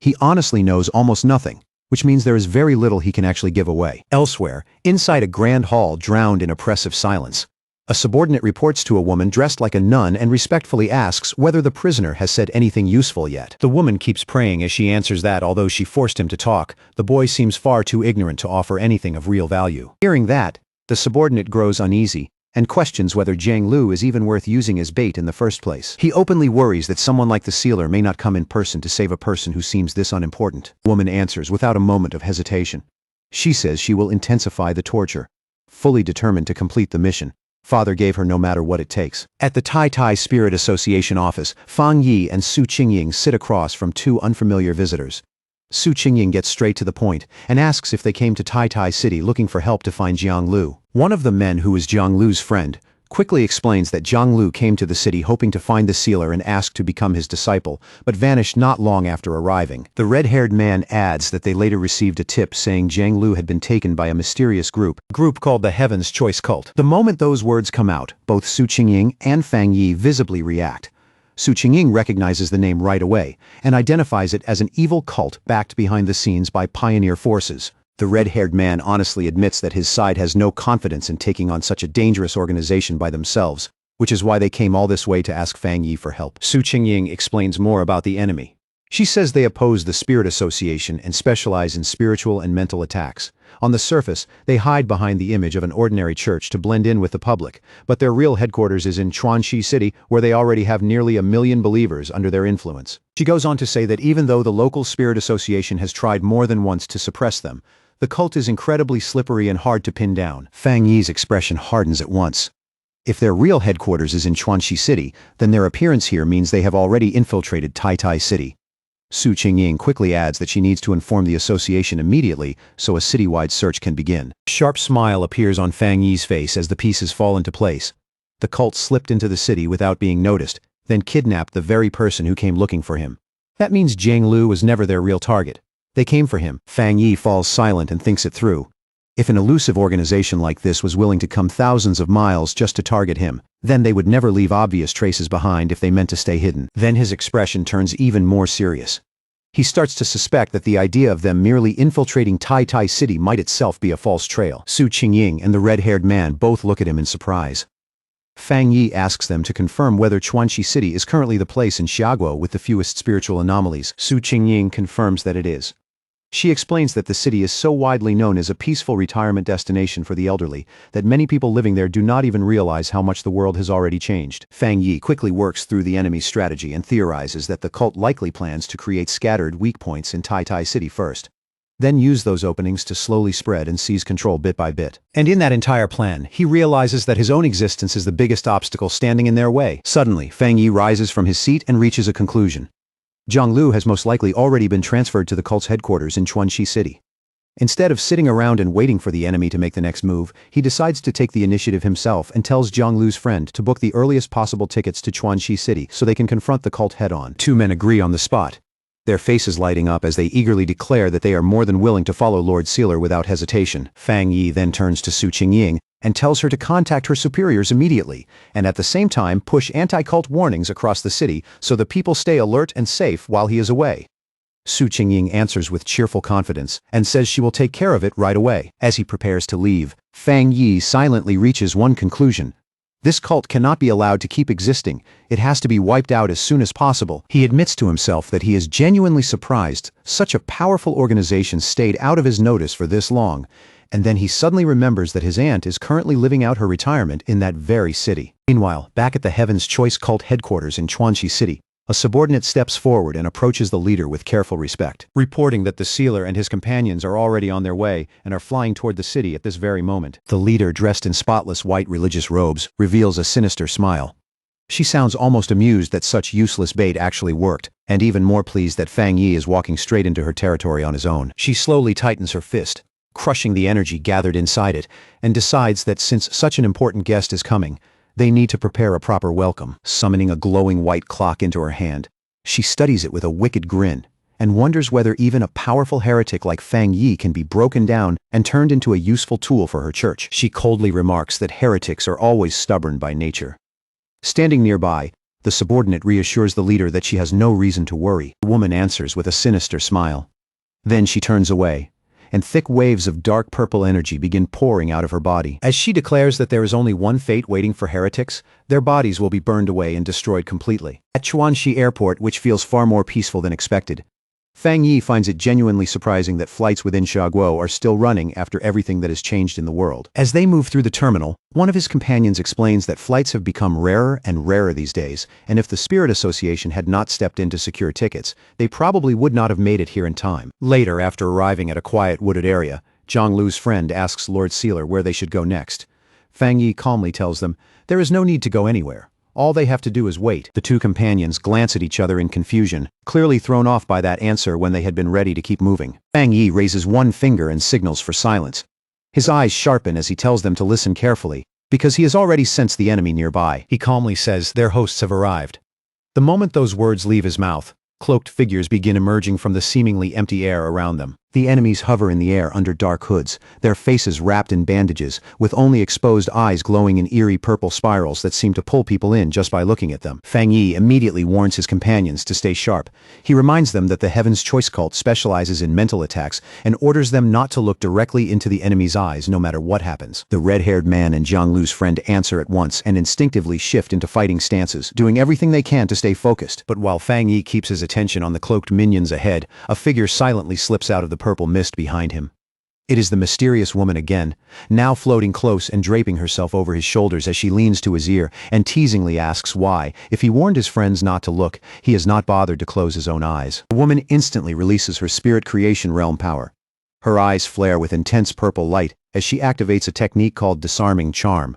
He honestly knows almost nothing, which means there is very little he can actually give away. Elsewhere, inside a grand hall drowned in oppressive silence, a subordinate reports to a woman dressed like a nun and respectfully asks whether the prisoner has said anything useful yet. The woman keeps praying as she answers that although she forced him to talk, the boy seems far too ignorant to offer anything of real value. Hearing that, the subordinate grows uneasy and questions whether Jiang Lu is even worth using as bait in the first place. He openly worries that someone like the sealer may not come in person to save a person who seems this unimportant. The woman answers without a moment of hesitation. She says she will intensify the torture, fully determined to complete the mission Father gave her no matter what it takes. At the Tai Tai Spirit Association office, Fang Yi and Su Qingying sit across from two unfamiliar visitors. Su Qingying gets straight to the point and asks if they came to Tai Tai City looking for help to find Jiang Lu. One of the men, who is Jiang Lu's friend, quickly explains that Jiang Lu came to the city hoping to find the sealer and ask to become his disciple, but vanished not long after arriving. The red-haired man adds that they later received a tip saying Jiang Lu had been taken by a mysterious group called the Heaven's Choice Cult. The moment those words come out, both Su Qingying and Fang Yi visibly react. Su Qingying recognizes the name right away and identifies it as an evil cult backed behind the scenes by pioneer forces. The red-haired man honestly admits that his side has no confidence in taking on such a dangerous organization by themselves, which is why they came all this way to ask Fang Yi for help. Su Qingying explains more about the enemy. She says they oppose the Spirit Association and specialize in spiritual and mental attacks. On the surface, they hide behind the image of an ordinary church to blend in with the public, but their real headquarters is in Chuanxi City, where they already have nearly 1 million believers under their influence. She goes on to say that even though the local Spirit Association has tried more than once to suppress them, the cult is incredibly slippery and hard to pin down. Fang Yi's expression hardens at once. If their real headquarters is in Chuanxi City, then their appearance here means they have already infiltrated Tai Tai City. Su Qingying quickly adds that she needs to inform the association immediately so a citywide search can begin. A sharp smile appears on Fang Yi's face as the pieces fall into place. The cult slipped into the city without being noticed, then kidnapped the very person who came looking for him. That means Jiang Lu was never their real target. They came for him. Fang Yi falls silent and thinks it through. If an elusive organization like this was willing to come thousands of miles just to target him, then they would never leave obvious traces behind if they meant to stay hidden. Then his expression turns even more serious. He starts to suspect that the idea of them merely infiltrating Tai Tai City might itself be a false trail. Su Qingying and the red-haired man both look at him in surprise. Fang Yi asks them to confirm whether Chuanxi City is currently the place in Xiaguo with the fewest spiritual anomalies. Su Qingying confirms that it is. She explains that the city is so widely known as a peaceful retirement destination for the elderly that many people living there do not even realize how much the world has already changed. Fang Yi quickly works through the enemy's strategy and theorizes that the cult likely plans to create scattered weak points in Tai Tai City first, then use those openings to slowly spread and seize control bit by bit. And in that entire plan, he realizes that his own existence is the biggest obstacle standing in their way. Suddenly, Fang Yi rises from his seat and reaches a conclusion. Zhang Lu has most likely already been transferred to the cult's headquarters in Chuanxi City. Instead of sitting around and waiting for the enemy to make the next move, he decides to take the initiative himself and tells Zhang Lu's friend to book the earliest possible tickets to Chuanxi City so they can confront the cult head-on. Two men agree on the spot, their faces lighting up as they eagerly declare that they are more than willing to follow Lord Sealer without hesitation. Fang Yi then turns to Su Qingying and tells her to contact her superiors immediately, and at the same time push anti-cult warnings across the city so the people stay alert and safe while he is away. Su Qingying answers with cheerful confidence and says she will take care of it right away. As he prepares to leave, Fang Yi silently reaches one conclusion. This cult cannot be allowed to keep existing. It has to be wiped out as soon as possible. He admits to himself that he is genuinely surprised such a powerful organization stayed out of his notice for this long, and then he suddenly remembers that his aunt is currently living out her retirement in that very city. Meanwhile, back at the Heaven's Choice cult headquarters in Chuanxi City, a subordinate steps forward and approaches the leader with careful respect, reporting that the sealer and his companions are already on their way and are flying toward the city at this very moment. The leader, dressed in spotless white religious robes, reveals a sinister smile. She sounds almost amused that such useless bait actually worked, and even more pleased that Fang Yi is walking straight into her territory on his own. She slowly tightens her fist, crushing the energy gathered inside it, and decides that since such an important guest is coming, they need to prepare a proper welcome. Summoning a glowing white clock into her hand, she studies it with a wicked grin and wonders whether even a powerful heretic like Fang Yi can be broken down and turned into a useful tool for her church. She coldly remarks that heretics are always stubborn by nature. Standing nearby, the subordinate reassures the leader that she has no reason to worry. The woman answers with a sinister smile. Then she turns away, and thick waves of dark purple energy begin pouring out of her body. As she declares that there is only one fate waiting for heretics, their bodies will be burned away and destroyed completely. At Chuanxi Airport, which feels far more peaceful than expected, Fang Yi finds it genuinely surprising that flights within Xiaguo are still running after everything that has changed in the world. As they move through the terminal, one of his companions explains that flights have become rarer and rarer these days, and if the Spirit Association had not stepped in to secure tickets, they probably would not have made it here in time. Later, after arriving at a quiet wooded area, Zhang Lu's friend asks Lord Sealer where they should go next. Fang Yi calmly tells them, there is no need to go anywhere. All they have to do is wait. The two companions glance at each other in confusion, clearly thrown off by that answer when they had been ready to keep moving. Fang Yi raises one finger and signals for silence. His eyes sharpen as he tells them to listen carefully, because he has already sensed the enemy nearby. He calmly says their hosts have arrived. The moment those words leave his mouth, cloaked figures begin emerging from the seemingly empty air around them. The enemies hover in the air under dark hoods, their faces wrapped in bandages, with only exposed eyes glowing in eerie purple spirals that seem to pull people in just by looking at them. Fang Yi immediately warns his companions to stay sharp. He reminds them that the Heaven's Choice cult specializes in mental attacks and orders them not to look directly into the enemy's eyes no matter what happens. The red-haired man and Zhang Lu's friend answer at once and instinctively shift into fighting stances, doing everything they can to stay focused. But while Fang Yi keeps his attention on the cloaked minions ahead, a figure silently slips out of the purple mist behind him. It is the mysterious woman again, now floating close and draping herself over his shoulders as she leans to his ear and teasingly asks why, if he warned his friends not to look, he has not bothered to close his own eyes. The woman instantly releases her spirit creation realm power. Her eyes flare with intense purple light as she activates a technique called disarming charm.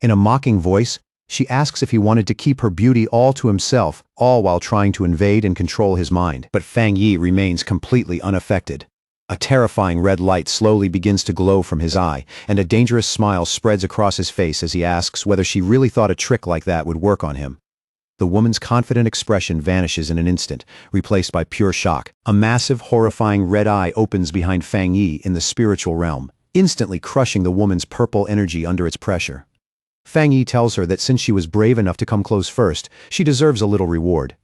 In a mocking voice, she asks if he wanted to keep her beauty all to himself, all while trying to invade and control his mind. But Fang Yi remains completely unaffected. A terrifying red light slowly begins to glow from his eye, and a dangerous smile spreads across his face as he asks whether she really thought a trick like that would work on him. The woman's confident expression vanishes in an instant, replaced by pure shock. A massive, horrifying red eye opens behind Fang Yi in the spiritual realm, instantly crushing the woman's purple energy under its pressure. Fang Yi tells her that since she was brave enough to come close first, she deserves a little reward.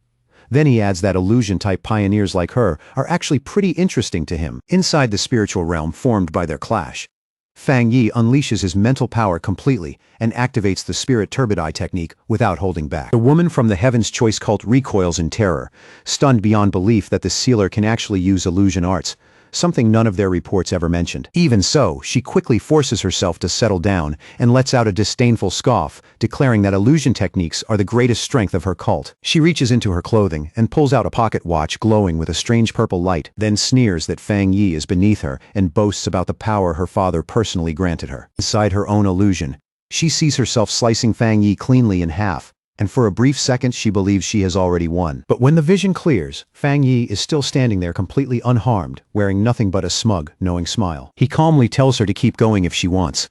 Then he adds that illusion-type pioneers like her are actually pretty interesting to him. Inside the spiritual realm formed by their clash, Fang Yi unleashes his mental power completely and activates the spirit turbideye technique without holding back. The woman from the Heaven's Choice cult recoils in terror, stunned beyond belief that the sealer can actually use illusion arts, something none of their reports ever mentioned. Even so, she quickly forces herself to settle down and lets out a disdainful scoff, declaring that illusion techniques are the greatest strength of her cult. She reaches into her clothing and pulls out a pocket watch glowing with a strange purple light, then sneers that Fang Yi is beneath her and boasts about the power her father personally granted her. Inside her own illusion, she sees herself slicing Fang Yi cleanly in half, and for a brief second she believes she has already won. But when the vision clears, Fang Yi is still standing there completely unharmed, wearing nothing but a smug, knowing smile. He calmly tells her to keep going if she wants.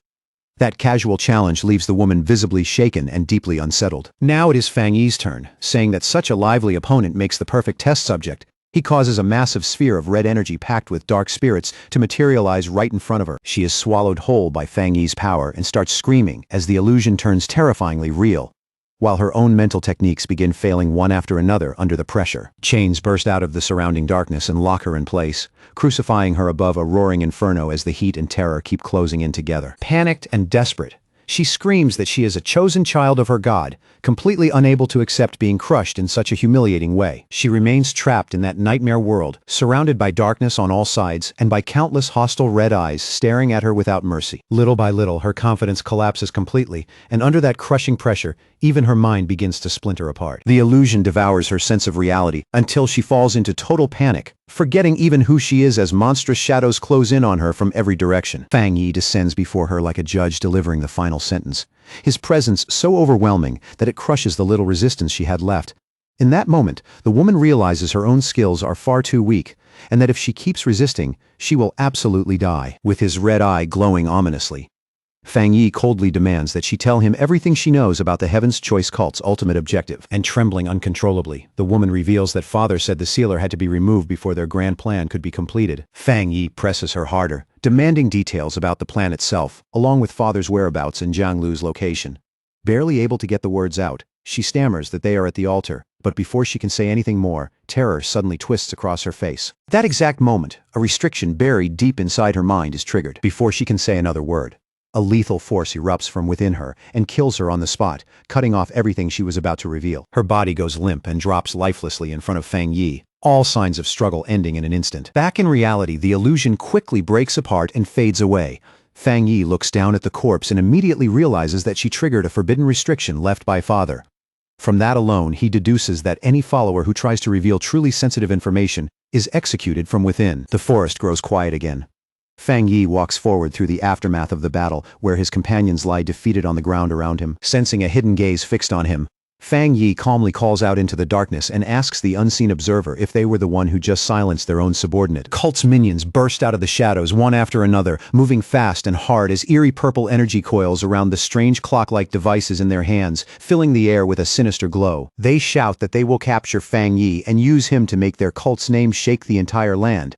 That casual challenge leaves the woman visibly shaken and deeply unsettled. Now it is Fang Yi's turn, saying that such a lively opponent makes the perfect test subject. He causes a massive sphere of red energy packed with dark spirits to materialize right in front of her. She is swallowed whole by Fang Yi's power and starts screaming as the illusion turns terrifyingly real, while her own mental techniques begin failing one after another under the pressure. Chains burst out of the surrounding darkness and lock her in place, crucifying her above a roaring inferno as the heat and terror keep closing in together. Panicked and desperate, she screams that she is a chosen child of her god, completely unable to accept being crushed in such a humiliating way. She remains trapped in that nightmare world, surrounded by darkness on all sides and by countless hostile red eyes staring at her without mercy. Little by little, her confidence collapses completely, and under that crushing pressure, even her mind begins to splinter apart. The illusion devours her sense of reality until she falls into total panic, forgetting even who she is as monstrous shadows close in on her from every direction. Fang Yi descends before her like a judge delivering the final sentence, his presence so overwhelming that it crushes the little resistance she had left. In that moment, the woman realizes her own skills are far too weak, and that if she keeps resisting, she will absolutely die. With his red eye glowing ominously, Fang Yi coldly demands that she tell him everything she knows about the Heaven's Choice cult's ultimate objective. And trembling uncontrollably, the woman reveals that father said the sealer had to be removed before their grand plan could be completed. Fang Yi presses her harder, demanding details about the plan itself, along with father's whereabouts and Jiang Lu's location. Barely able to get the words out, she stammers that they are at the altar, but before she can say anything more, terror suddenly twists across her face. At that exact moment, a restriction buried deep inside her mind is triggered. Before she can say another word, a lethal force erupts from within her and kills her on the spot, cutting off everything she was about to reveal. Her body goes limp and drops lifelessly in front of Fang Yi, all signs of struggle ending in an instant. Back in reality, the illusion quickly breaks apart and fades away. Fang Yi looks down at the corpse and immediately realizes that she triggered a forbidden restriction left by father. From that alone, he deduces that any follower who tries to reveal truly sensitive information is executed from within. The forest grows quiet again. Fang Yi walks forward through the aftermath of the battle, where his companions lie defeated on the ground around him. Sensing a hidden gaze fixed on him, Fang Yi calmly calls out into the darkness and asks the unseen observer if they were the one who just silenced their own subordinate. Cult's minions burst out of the shadows one after another, moving fast and hard as eerie purple energy coils around the strange clock-like devices in their hands, filling the air with a sinister glow. They shout that they will capture Fang Yi and use him to make their cult's name shake the entire land.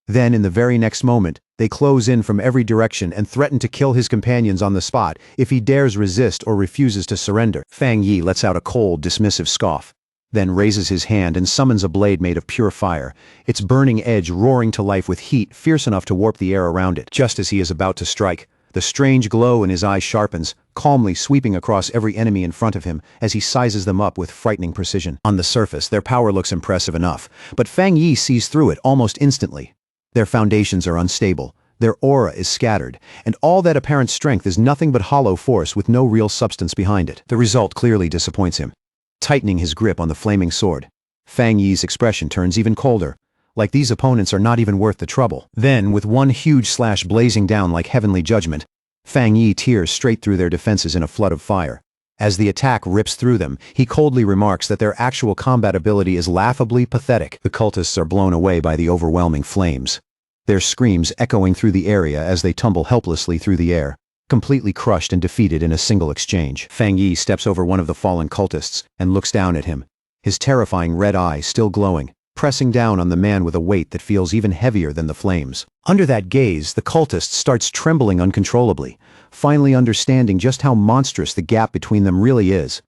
Then, in the very next moment, they close in from every direction and threaten to kill his companions on the spot if he dares resist or refuses to surrender. Fang Yi lets out a cold, dismissive scoff, then raises his hand and summons a blade made of pure fire, its burning edge roaring to life with heat fierce enough to warp the air around it. Just as he is about to strike, the strange glow in his eyes sharpens, calmly sweeping across every enemy in front of him as he sizes them up with frightening precision. On the surface, their power looks impressive enough, but Fang Yi sees through it almost instantly. Their foundations are unstable, their aura is scattered, and all that apparent strength is nothing but hollow force with no real substance behind it. The result clearly disappoints him. Tightening his grip on the flaming sword, Fang Yi's expression turns even colder, like these opponents are not even worth the trouble. Then, with one huge slash blazing down like heavenly judgment, Fang Yi tears straight through their defenses in a flood of fire. As the attack rips through them, he coldly remarks that their actual combat ability is laughably pathetic. The cultists are blown away by the overwhelming flames, their screams echoing through the area as they tumble helplessly through the air, completely crushed and defeated in a single exchange. Fang Yi steps over one of the fallen cultists and looks down at him, his terrifying red eye still glowing, pressing down on the man with a weight that feels even heavier than the flames. Under that gaze, the cultist starts trembling uncontrollably, finally understanding just how monstrous the gap between them really is.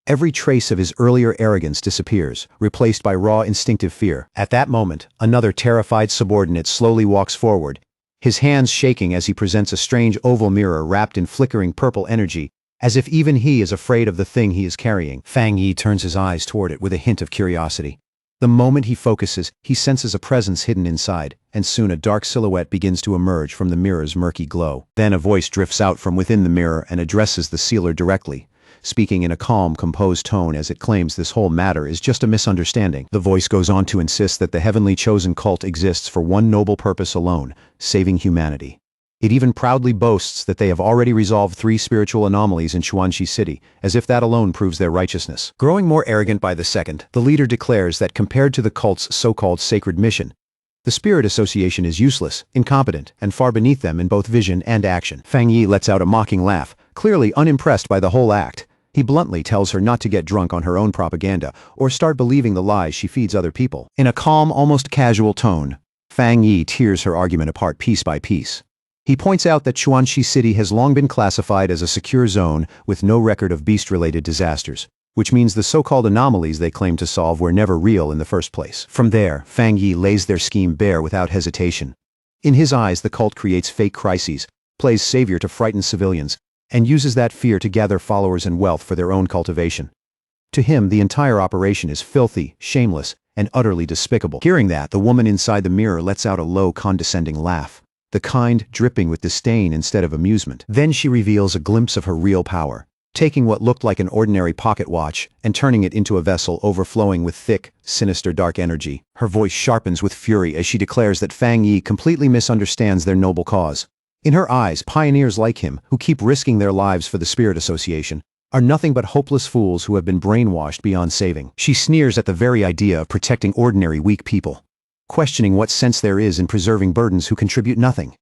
Every trace of his earlier arrogance disappears, replaced by raw instinctive fear. At that moment, another terrified subordinate slowly walks forward, his hands shaking as he presents a strange oval mirror wrapped in flickering purple energy, as if even he is afraid of the thing he is carrying. Fang Yi turns his eyes toward it with a hint of curiosity. The moment he focuses, he senses a presence hidden inside, and soon a dark silhouette begins to emerge from the mirror's murky glow. Then a voice drifts out from within the mirror and addresses the sealer directly, speaking in a calm, composed tone as it claims this whole matter is just a misunderstanding. The voice goes on to insist that the heavenly chosen cult exists for one noble purpose alone: saving humanity. It even proudly boasts that they have already resolved 3 spiritual anomalies in Chuanxi City, as if that alone proves their righteousness. Growing more arrogant by the second, the leader declares that compared to the cult's so-called sacred mission, the Spirit Association is useless, incompetent, and far beneath them in both vision and action. Fang Yi lets out a mocking laugh, clearly unimpressed by the whole act. He bluntly tells her not to get drunk on her own propaganda or start believing the lies she feeds other people. In a calm, almost casual tone, Fang Yi tears her argument apart piece by piece. He points out that Chuanxi City has long been classified as a secure zone with no record of beast-related disasters, which means the so-called anomalies they claim to solve were never real in the first place. From there, Fang Yi lays their scheme bare without hesitation. In his eyes, the cult creates fake crises, plays savior to frighten civilians, and uses that fear to gather followers and wealth for their own cultivation. To him, the entire operation is filthy, shameless, and utterly despicable. Hearing that, the woman inside the mirror lets out a low, condescending laugh, the kind dripping with disdain instead of amusement. Then she reveals a glimpse of her real power, taking what looked like an ordinary pocket watch and turning it into a vessel overflowing with thick, sinister dark energy. Her voice sharpens with fury as she declares that Fang Yi completely misunderstands their noble cause. In her eyes, pioneers like him, who keep risking their lives for the Spirit Association, are nothing but hopeless fools who have been brainwashed beyond saving. She sneers at the very idea of protecting ordinary weak people, questioning what sense there is in preserving burdens who contribute nothing.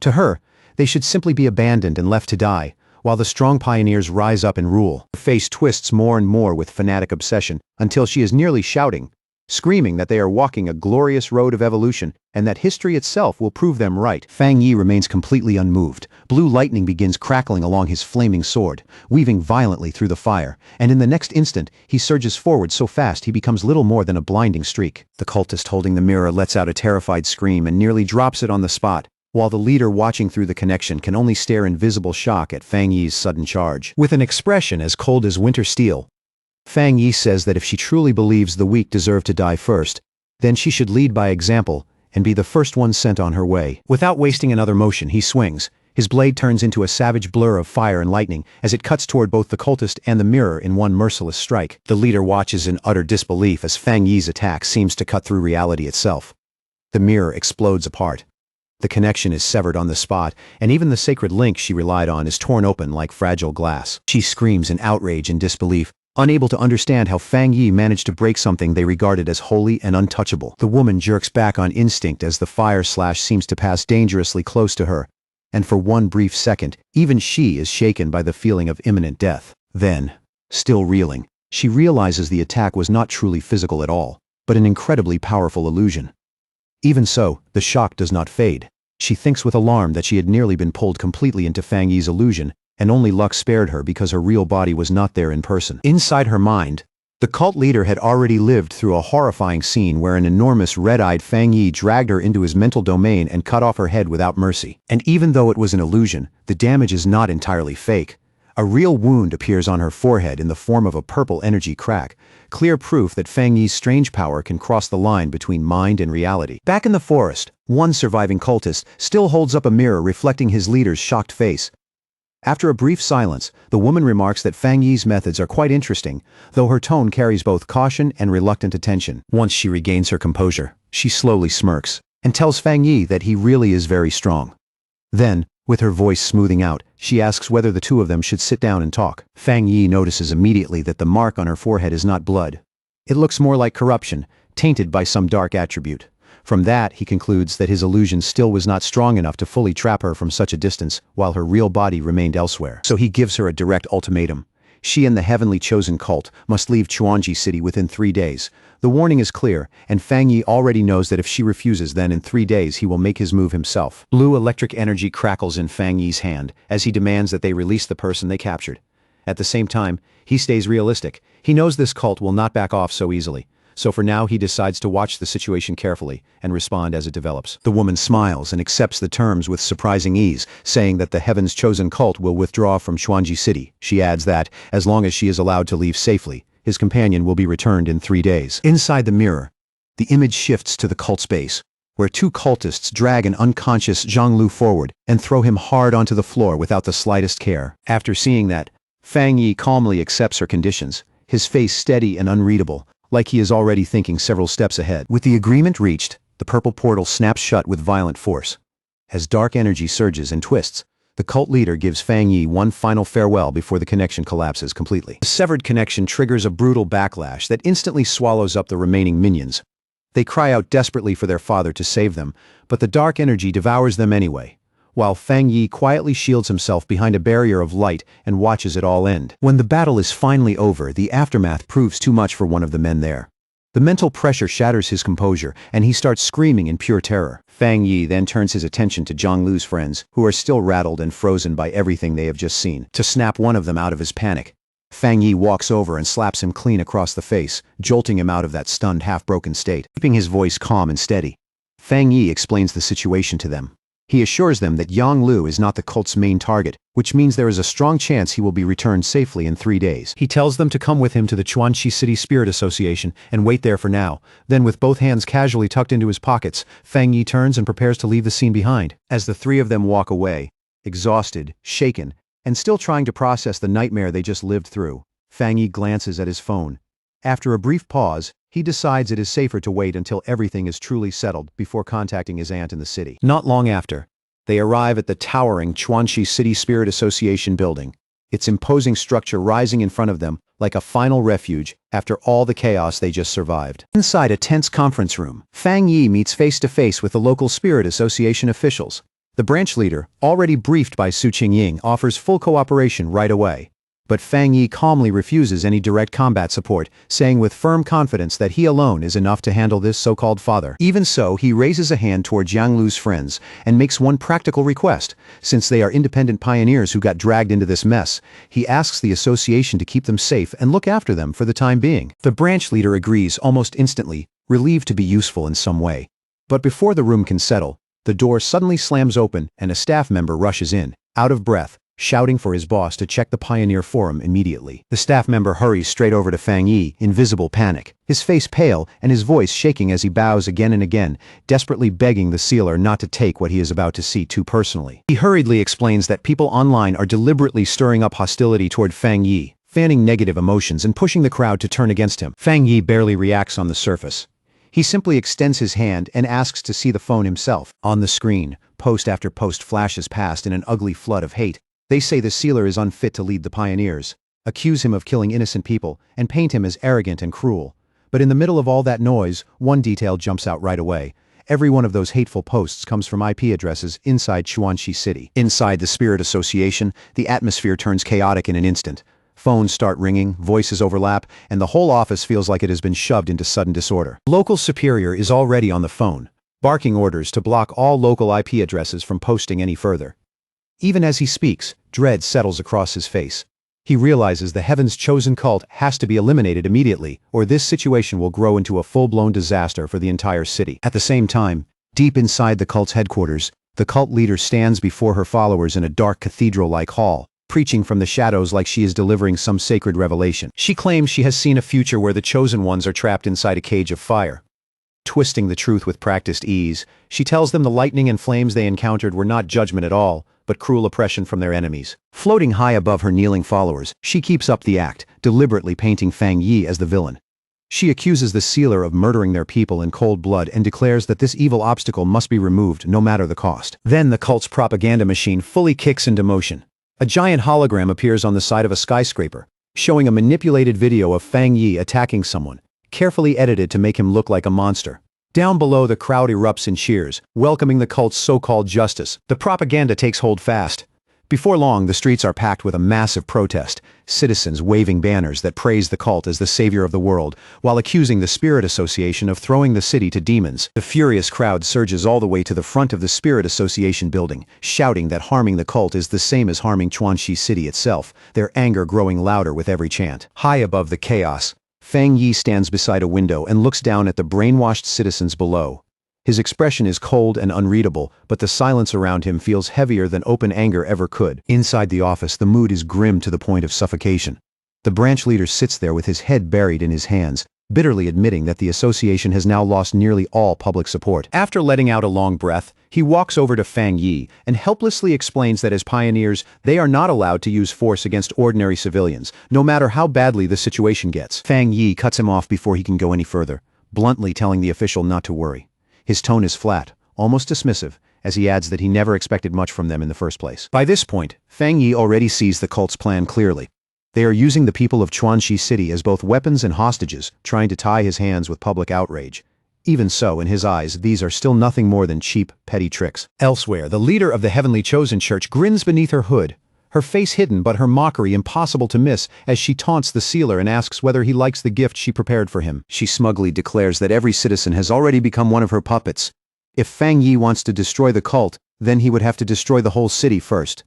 To her, they should simply be abandoned and left to die, while the strong pioneers rise up and rule. Her face twists more and more with fanatic obsession until she is nearly shouting, screaming that they are walking a glorious road of evolution and that history itself will prove them right. Fang Yi remains completely unmoved. Blue lightning begins crackling along his flaming sword, weaving violently through the fire, and in the next instant he surges forward so fast he becomes little more than a blinding streak. The cultist holding the mirror lets out a terrified scream and nearly drops it on the spot, while the leader watching through the connection can only stare in visible shock at Fang Yi's sudden charge. With an expression as cold as winter steel, Fang Yi says that if she truly believes the weak deserve to die first, then she should lead by example and be the first one sent on her way. Without wasting another motion, he swings. His blade turns into a savage blur of fire and lightning as it cuts toward both the cultist and the mirror in one merciless strike. The leader watches in utter disbelief as Fang Yi's attack seems to cut through reality itself. The mirror explodes apart. The connection is severed on the spot, and even the sacred link she relied on is torn open like fragile glass. She screams in outrage and disbelief, unable to understand how Fang Yi managed to break something they regarded as holy and untouchable. The woman jerks back on instinct as the fire slash seems to pass dangerously close to her, and for one brief second, even she is shaken by the feeling of imminent death. Then, still reeling, she realizes the attack was not truly physical at all, but an incredibly powerful illusion. Even so, the shock does not fade. She thinks with alarm that she had nearly been pulled completely into Fang Yi's illusion, and only luck spared her because her real body was not there in person. Inside her mind, the cult leader had already lived through a horrifying scene where an enormous red-eyed Fang Yi dragged her into his mental domain and cut off her head without mercy. And even though it was an illusion, the damage is not entirely fake. A real wound appears on her forehead in the form of a purple energy crack, clear proof that Fang Yi's strange power can cross the line between mind and reality. Back in the forest, one surviving cultist still holds up a mirror reflecting his leader's shocked face. After a brief silence, the woman remarks that Fang Yi's methods are quite interesting, though her tone carries both caution and reluctant attention. Once she regains her composure, she slowly smirks and tells Fang Yi that he really is very strong. Then, with her voice smoothing out, she asks whether the two of them should sit down and talk. Fang Yi notices immediately that the mark on her forehead is not blood. It looks more like corruption, tainted by some dark attribute. From that, he concludes that his illusion still was not strong enough to fully trap her from such a distance, while her real body remained elsewhere. So he gives her a direct ultimatum. She and the heavenly chosen cult must leave Chuanxi City within 3 days. The warning is clear, and Fang Yi already knows that if she refuses, then in 3 days he will make his move himself. Blue electric energy crackles in Fang Yi's hand as he demands that they release the person they captured. At the same time, he stays realistic. He knows this cult will not back off so easily. So for now he decides to watch the situation carefully and respond as it develops. The woman smiles and accepts the terms with surprising ease, saying that the Heaven's Chosen cult will withdraw from Chuanji City. She adds that, as long as she is allowed to leave safely, his companion will be returned in 3 days. Inside the mirror, the image shifts to the cult's base, where two cultists drag an unconscious Zhang Lu forward and throw him hard onto the floor without the slightest care. After seeing that, Fang Yi calmly accepts her conditions, his face steady and unreadable, like he is already thinking several steps ahead. With the agreement reached, the purple portal snaps shut with violent force. As dark energy surges and twists, the cult leader gives Fang Yi one final farewell before the connection collapses completely. The severed connection triggers a brutal backlash that instantly swallows up the remaining minions. They cry out desperately for their father to save them, but the dark energy devours them anyway, while Fang Yi quietly shields himself behind a barrier of light and watches it all end. When the battle is finally over, the aftermath proves too much for one of the men there. The mental pressure shatters his composure, and he starts screaming in pure terror. Fang Yi then turns his attention to Zhang Lu's friends, who are still rattled and frozen by everything they have just seen. To snap one of them out of his panic, Fang Yi walks over and slaps him clean across the face, jolting him out of that stunned, half-broken state. Keeping his voice calm and steady, Fang Yi explains the situation to them. He assures them that Yang Lu is not the cult's main target, which means there is a strong chance he will be returned safely in 3 days. He tells them to come with him to the Chuanxi City Spirit Association and wait there for now. Then, with both hands casually tucked into his pockets, Fang Yi turns and prepares to leave the scene behind. As the three of them walk away, exhausted, shaken, and still trying to process the nightmare they just lived through, Fang Yi glances at his phone. After a brief pause, he decides it is safer to wait until everything is truly settled before contacting his aunt in the city. Not long after, they arrive at the towering Chuanxi City Spirit Association building, its imposing structure rising in front of them like a final refuge after all the chaos they just survived. Inside a tense conference room, Fang Yi meets face-to-face with the local Spirit Association officials. The branch leader, already briefed by Su Qingying, offers full cooperation right away. But Fang Yi calmly refuses any direct combat support, saying with firm confidence that he alone is enough to handle this so-called father. Even so, he raises a hand toward Yang Lu's friends and makes one practical request. Since they are independent pioneers who got dragged into this mess, he asks the association to keep them safe and look after them for the time being. The branch leader agrees almost instantly, relieved to be useful in some way. But before the room can settle, the door suddenly slams open and a staff member rushes in, out of breath, shouting for his boss to check the Pioneer Forum immediately. The staff member hurries straight over to Fang Yi in visible panic, his face pale and his voice shaking as he bows again and again, desperately begging the sealer not to take what he is about to see too personally. He hurriedly explains that people online are deliberately stirring up hostility toward Fang Yi, fanning negative emotions and pushing the crowd to turn against him. Fang Yi barely reacts on the surface. He simply extends his hand and asks to see the phone himself. On the screen, post after post flashes past in an ugly flood of hate. They say the sealer is unfit to lead the pioneers, accuse him of killing innocent people, and paint him as arrogant and cruel. But in the middle of all that noise, one detail jumps out right away. Every one of those hateful posts comes from IP addresses inside Chuanxi City. Inside the Spirit Association, the atmosphere turns chaotic in an instant. Phones start ringing, voices overlap, and the whole office feels like it has been shoved into sudden disorder. Local superior is already on the phone, barking orders to block all local IP addresses from posting any further. Even as he speaks, dread settles across his face. He realizes the Heaven's Chosen cult has to be eliminated immediately, or this situation will grow into a full-blown disaster for the entire city. At the same time, deep inside the cult's headquarters, the cult leader stands before her followers in a dark cathedral-like hall, preaching from the shadows like she is delivering some sacred revelation. She claims she has seen a future where the chosen ones are trapped inside a cage of fire. Twisting the truth with practiced ease, she tells them the lightning and flames they encountered were not judgment at all, but cruel oppression from their enemies. Floating high above her kneeling followers, she keeps up the act, deliberately painting Fang Yi as the villain. She accuses the sealer of murdering their people in cold blood and declares that this evil obstacle must be removed no matter the cost. Then the cult's propaganda machine fully kicks into motion. A giant hologram appears on the side of a skyscraper, showing a manipulated video of Fang Yi attacking someone, carefully edited to make him look like a monster. Down below, the crowd erupts in cheers, welcoming the cult's so-called justice. The propaganda takes hold fast. Before long, the streets are packed with a massive protest, citizens waving banners that praise the cult as the savior of the world, while accusing the Spirit Association of throwing the city to demons. The furious crowd surges all the way to the front of the Spirit Association building, shouting that harming the cult is the same as harming Chuanxi City itself, their anger growing louder with every chant. High above the chaos, Fang Yi stands beside a window and looks down at the brainwashed citizens below. His expression is cold and unreadable, but the silence around him feels heavier than open anger ever could. Inside the office, the mood is grim to the point of suffocation. The branch leader sits there with his head buried in his hands, bitterly admitting that the association has now lost nearly all public support. After letting out a long breath, he walks over to Fang Yi and helplessly explains that as pioneers, they are not allowed to use force against ordinary civilians, no matter how badly the situation gets. Fang Yi cuts him off before he can go any further, bluntly telling the official not to worry. His tone is flat, almost dismissive, as he adds that he never expected much from them in the first place. By this point, Fang Yi already sees the cult's plan clearly. They are using the people of Chuanxi City as both weapons and hostages, trying to tie his hands with public outrage. Even so, in his eyes, these are still nothing more than cheap, petty tricks. Elsewhere, the leader of the Heavenly Chosen Church grins beneath her hood, her face hidden but her mockery impossible to miss as she taunts the sealer and asks whether he likes the gift she prepared for him. She smugly declares that every citizen has already become one of her puppets. If Fang Yi wants to destroy the cult, then he would have to destroy the whole city first.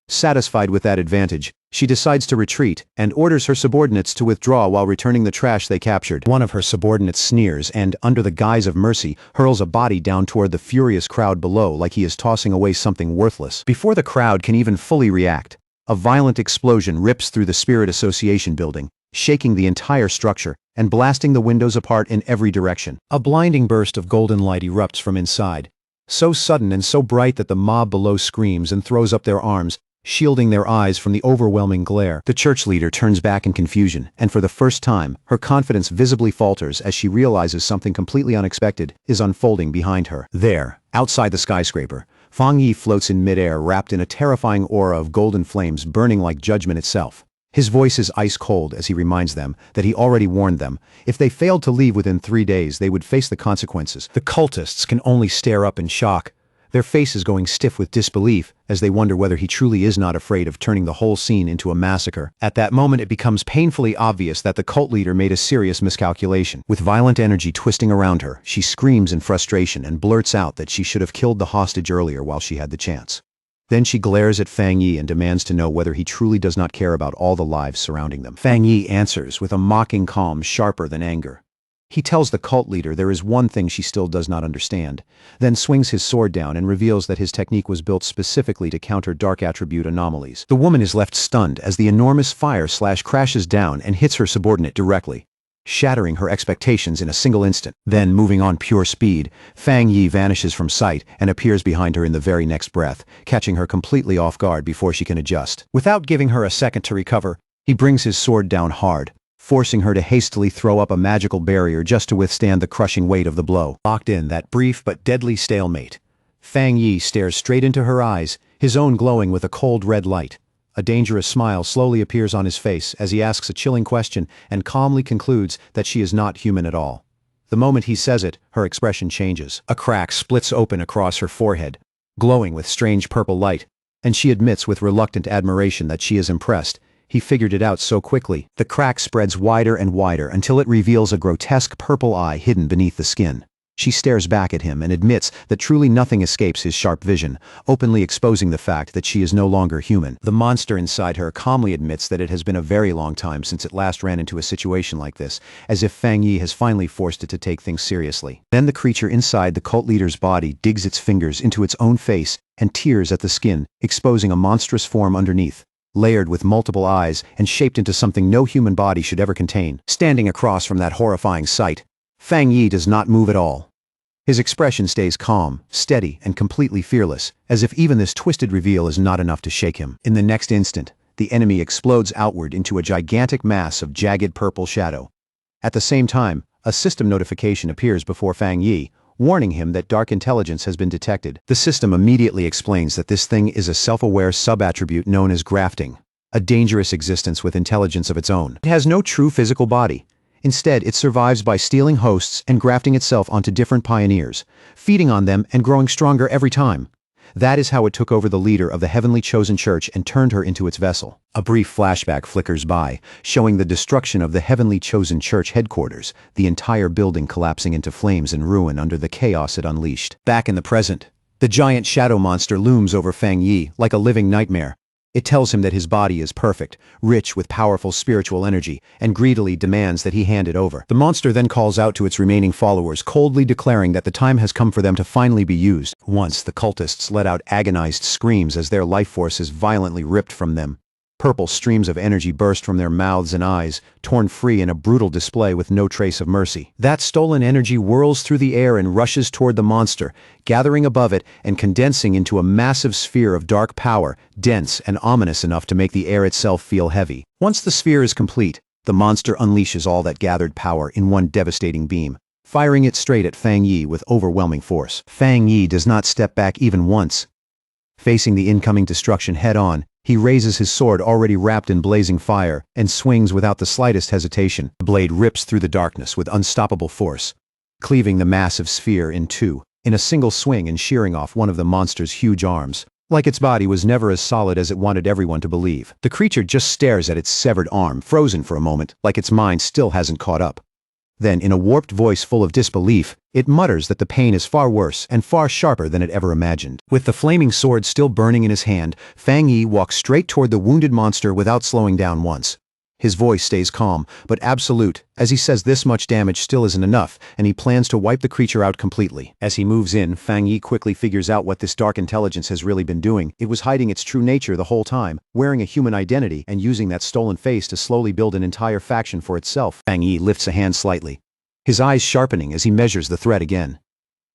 Satisfied with that advantage, she decides to retreat and orders her subordinates to withdraw while returning the trash they captured. One of her subordinates sneers and, under the guise of mercy, hurls a body down toward the furious crowd below like he is tossing away something worthless. Before the crowd can even fully react, a violent explosion rips through the Spirit Association building, shaking the entire structure and blasting the windows apart in every direction. A blinding burst of golden light erupts from inside, so sudden and so bright that the mob below screams and throws up their arms, shielding their eyes from the overwhelming glare. The church leader turns back in confusion, and for the first time, her confidence visibly falters as she realizes something completely unexpected is unfolding behind her. There, outside the skyscraper, Fang Yi floats in midair wrapped in a terrifying aura of golden flames burning like judgment itself. His voice is ice cold as he reminds them that he already warned them. If they failed to leave within 3 days, they would face the consequences. The cultists can only stare up in shock, their faces going stiff with disbelief as they wonder whether he truly is not afraid of turning the whole scene into a massacre. At that moment, it becomes painfully obvious that the cult leader made a serious miscalculation. With violent energy twisting around her, she screams in frustration and blurts out that she should have killed the hostage earlier while she had the chance. Then she glares at Fang Yi and demands to know whether he truly does not care about all the lives surrounding them. Fang Yi answers with a mocking calm sharper than anger. He tells the cult leader there is one thing she still does not understand, then swings his sword down and reveals that his technique was built specifically to counter dark attribute anomalies. The woman is left stunned as the enormous fire slash crashes down and hits her subordinate directly, shattering her expectations in a single instant. Then, moving on pure speed, Fang Yi vanishes from sight and appears behind her in the very next breath, catching her completely off guard before she can adjust. Without giving her a second to recover, he brings his sword down hard, forcing her to hastily throw up a magical barrier just to withstand the crushing weight of the blow. Locked in that brief but deadly stalemate, Fang Yi stares straight into her eyes, his own glowing with a cold red light. A dangerous smile slowly appears on his face as he asks a chilling question and calmly concludes that she is not human at all. The moment he says it, her expression changes. A crack splits open across her forehead, glowing with strange purple light, and she admits with reluctant admiration that she is impressed. He figured it out so quickly. The crack spreads wider and wider until it reveals a grotesque purple eye hidden beneath the skin. She stares back at him and admits that truly nothing escapes his sharp vision, openly exposing the fact that she is no longer human. The monster inside her calmly admits that it has been a very long time since it last ran into a situation like this, as if Fang Yi has finally forced it to take things seriously. Then the creature inside the cult leader's body digs its fingers into its own face and tears at the skin, exposing a monstrous form underneath, layered with multiple eyes and shaped into something no human body should ever contain. Standing across from that horrifying sight, Fang Yi does not move at all. His expression stays calm, steady, and completely fearless, as if even this twisted reveal is not enough to shake him. In the next instant, the enemy explodes outward into a gigantic mass of jagged purple shadow. At the same time, a system notification appears before Fang Yi, warning him that dark intelligence has been detected. The system immediately explains that this thing is a self-aware sub-attribute known as grafting, a dangerous existence with intelligence of its own. It has no true physical body. Instead, it survives by stealing hosts and grafting itself onto different pioneers, feeding on them and growing stronger every time. That is how it took over the leader of the heavenly chosen church and turned her into its vessel. A brief flashback flickers by, showing the destruction of the heavenly chosen church headquarters, the entire building collapsing into flames and ruin under the chaos it unleashed. Back in the present, the giant shadow monster looms over Fang Yi like a living nightmare. It tells him that his body is perfect, rich with powerful spiritual energy, and greedily demands that he hand it over. The monster then calls out to its remaining followers, coldly declaring that the time has come for them to finally be used. Once, the cultists let out agonized screams as their life force is violently ripped from them. Purple streams of energy burst from their mouths and eyes, torn free in a brutal display with no trace of mercy. That stolen energy whirls through the air and rushes toward the monster, gathering above it and condensing into a massive sphere of dark power, dense and ominous enough to make the air itself feel heavy. Once the sphere is complete, the monster unleashes all that gathered power in one devastating beam, firing it straight at Fang Yi with overwhelming force. Fang Yi does not step back even once. Facing the incoming destruction head-on, he raises his sword already wrapped in blazing fire and swings without the slightest hesitation. The blade rips through the darkness with unstoppable force, cleaving the massive sphere in two, in a single swing and shearing off one of the monster's huge arms. Like its body was never as solid as it wanted everyone to believe. The creature just stares at its severed arm, frozen for a moment, like its mind still hasn't caught up. Then, in a warped voice full of disbelief, it mutters that the pain is far worse and far sharper than it ever imagined. With the flaming sword still burning in his hand, Fang Yi walks straight toward the wounded monster without slowing down once. His voice stays calm, but absolute, as he says this much damage still isn't enough, and he plans to wipe the creature out completely. As he moves in, Fang Yi quickly figures out what this dark intelligence has really been doing. It was hiding its true nature the whole time, wearing a human identity and using that stolen face to slowly build an entire faction for itself. Fang Yi lifts a hand slightly, his eyes sharpening as he measures the threat again.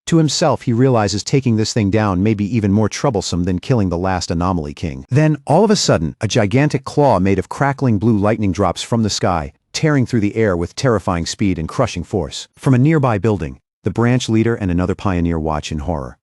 To himself, he realizes taking this thing down may be even more troublesome than killing the last anomaly king. Then, all of a sudden, a gigantic claw made of crackling blue lightning drops from the sky, tearing through the air with terrifying speed and crushing force. From a nearby building, the branch leader and another pioneer watch in horror.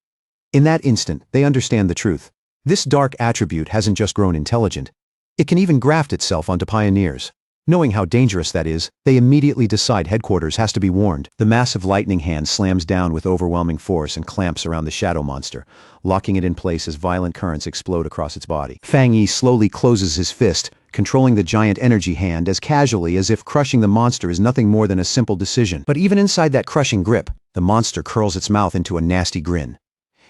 In that instant, they understand the truth. This dark attribute hasn't just grown intelligent. It can even graft itself onto pioneers. Knowing how dangerous that is, they immediately decide headquarters has to be warned. The massive lightning hand slams down with overwhelming force and clamps around the shadow monster, locking it in place as violent currents explode across its body. Fang Yi slowly closes his fist, controlling the giant energy hand as casually as if crushing the monster is nothing more than a simple decision. But even inside that crushing grip, the monster curls its mouth into a nasty grin.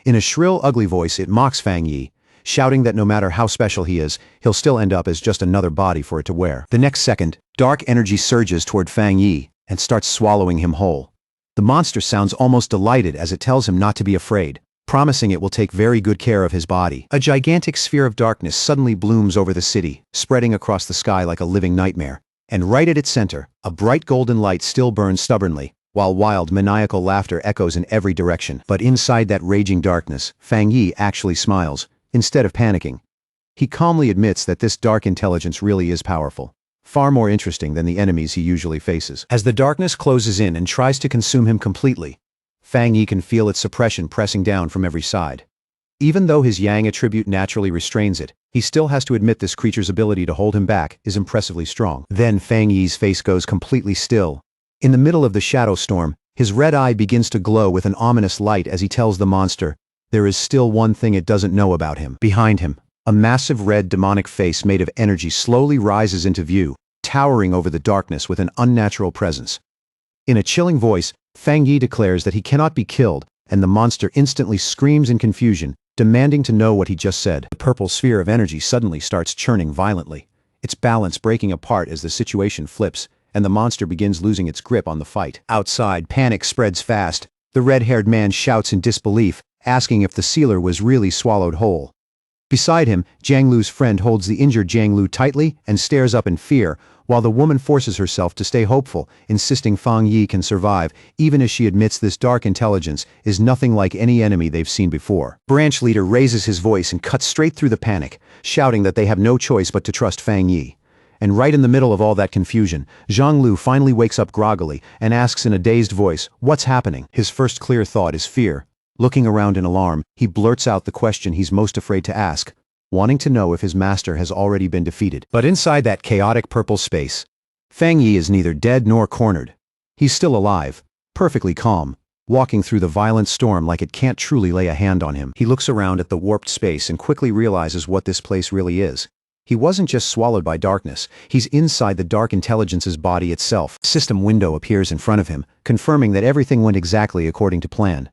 In a shrill, ugly voice, it mocks Fang Yi, shouting that no matter how special he is, he'll still end up as just another body for it to wear. The next second, dark energy surges toward Fang Yi and starts swallowing him whole. The monster sounds almost delighted as it tells him not to be afraid, promising it will take very good care of his body. A gigantic sphere of darkness suddenly blooms over the city, spreading across the sky like a living nightmare. And right at its center, a bright golden light still burns stubbornly, while wild, maniacal laughter echoes in every direction. But inside that raging darkness, Fang Yi actually smiles. Instead of panicking, he calmly admits that this dark intelligence really is powerful, far more interesting than the enemies he usually faces. As the darkness closes in and tries to consume him completely, Fang Yi can feel its suppression pressing down from every side. Even though his yang attribute naturally restrains it, he still has to admit this creature's ability to hold him back is impressively strong. Then Fang Yi's face goes completely still. In the middle of the shadow storm, his red eye begins to glow with an ominous light as he tells the monster, there is still one thing it doesn't know about him. Behind him, a massive red demonic face made of energy slowly rises into view, towering over the darkness with an unnatural presence. In a chilling voice, Fang Yi declares that he cannot be killed, and the monster instantly screams in confusion, demanding to know what he just said. The purple sphere of energy suddenly starts churning violently, its balance breaking apart as the situation flips, and the monster begins losing its grip on the fight. Outside, panic spreads fast. The red-haired man shouts in disbelief, asking if the sealer was really swallowed whole. Beside him, Jiang Lu's friend holds the injured Jiang Lu tightly and stares up in fear, while the woman forces herself to stay hopeful, insisting Fang Yi can survive, even as she admits this dark intelligence is nothing like any enemy they've seen before. Branch leader raises his voice and cuts straight through the panic, shouting that they have no choice but to trust Fang Yi. And right in the middle of all that confusion, Jiang Lu finally wakes up groggily and asks in a dazed voice, "What's happening?" His first clear thought is fear. Looking around in alarm, he blurts out the question he's most afraid to ask, wanting to know if his master has already been defeated. But inside that chaotic purple space, Fang Yi is neither dead nor cornered. He's still alive, perfectly calm, walking through the violent storm like it can't truly lay a hand on him. He looks around at the warped space and quickly realizes what this place really is. He wasn't just swallowed by darkness, he's inside the dark intelligence's body itself. A system window appears in front of him, confirming that everything went exactly according to plan.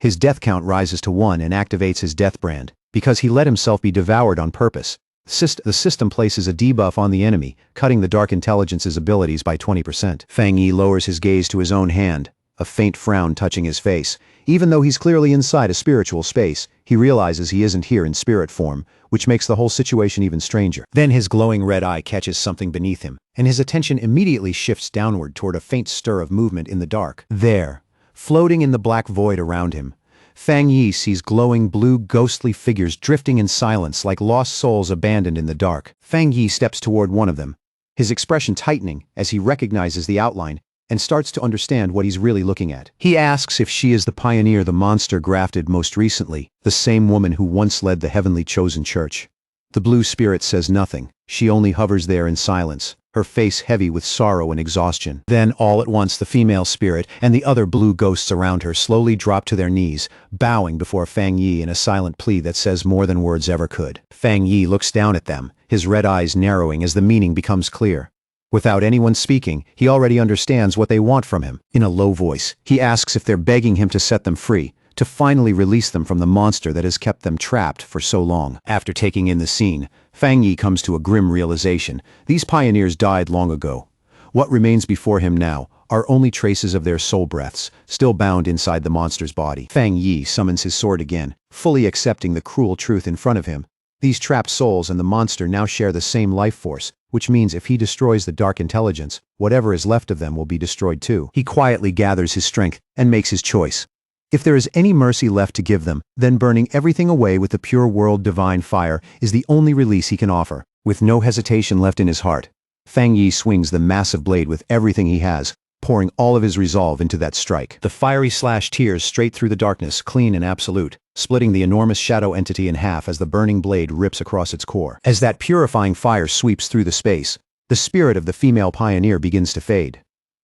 His death count rises to 1 and activates his death brand, because he let himself be devoured on purpose. The system places a debuff on the enemy, cutting the dark intelligence's abilities by 20%. Fang Yi lowers his gaze to his own hand, a faint frown touching his face. Even though he's clearly inside a spiritual space, he realizes he isn't here in spirit form, which makes the whole situation even stranger. Then his glowing red eye catches something beneath him, and his attention immediately shifts downward toward a faint stir of movement in the dark. There, floating in the black void around him, Fang Yi sees glowing blue ghostly figures drifting in silence like lost souls abandoned in the dark. Fang Yi steps toward one of them, his expression tightening as he recognizes the outline and starts to understand what he's really looking at. He asks if she is the pioneer the monster grafted most recently, the same woman who once led the heavenly chosen church. The blue spirit says nothing. She only hovers there in silence, her face heavy with sorrow and exhaustion. Then, all at once, the female spirit and the other blue ghosts around her slowly drop to their knees, bowing before Fang Yi in a silent plea that says more than words ever could. Fang Yi looks down at them, his red eyes narrowing as the meaning becomes clear. Without anyone speaking, he already understands what they want from him. In a low voice, he asks if they're begging him to set them free, to finally release them from the monster that has kept them trapped for so long. After taking in the scene, Fang Yi comes to a grim realization. These pioneers died long ago. What remains before him now are only traces of their soul breaths, still bound inside the monster's body. Fang Yi summons his sword again, fully accepting the cruel truth in front of him. These trapped souls and the monster now share the same life force, which means if he destroys the dark intelligence, whatever is left of them will be destroyed too. He quietly gathers his strength and makes his choice. If there is any mercy left to give them, then burning everything away with the pure world divine fire is the only release he can offer. With no hesitation left in his heart, Fang Yi swings the massive blade with everything he has, pouring all of his resolve into that strike. The fiery slash tears straight through the darkness, clean and absolute, splitting the enormous shadow entity in half as the burning blade rips across its core. As that purifying fire sweeps through the space, the spirit of the female pioneer begins to fade.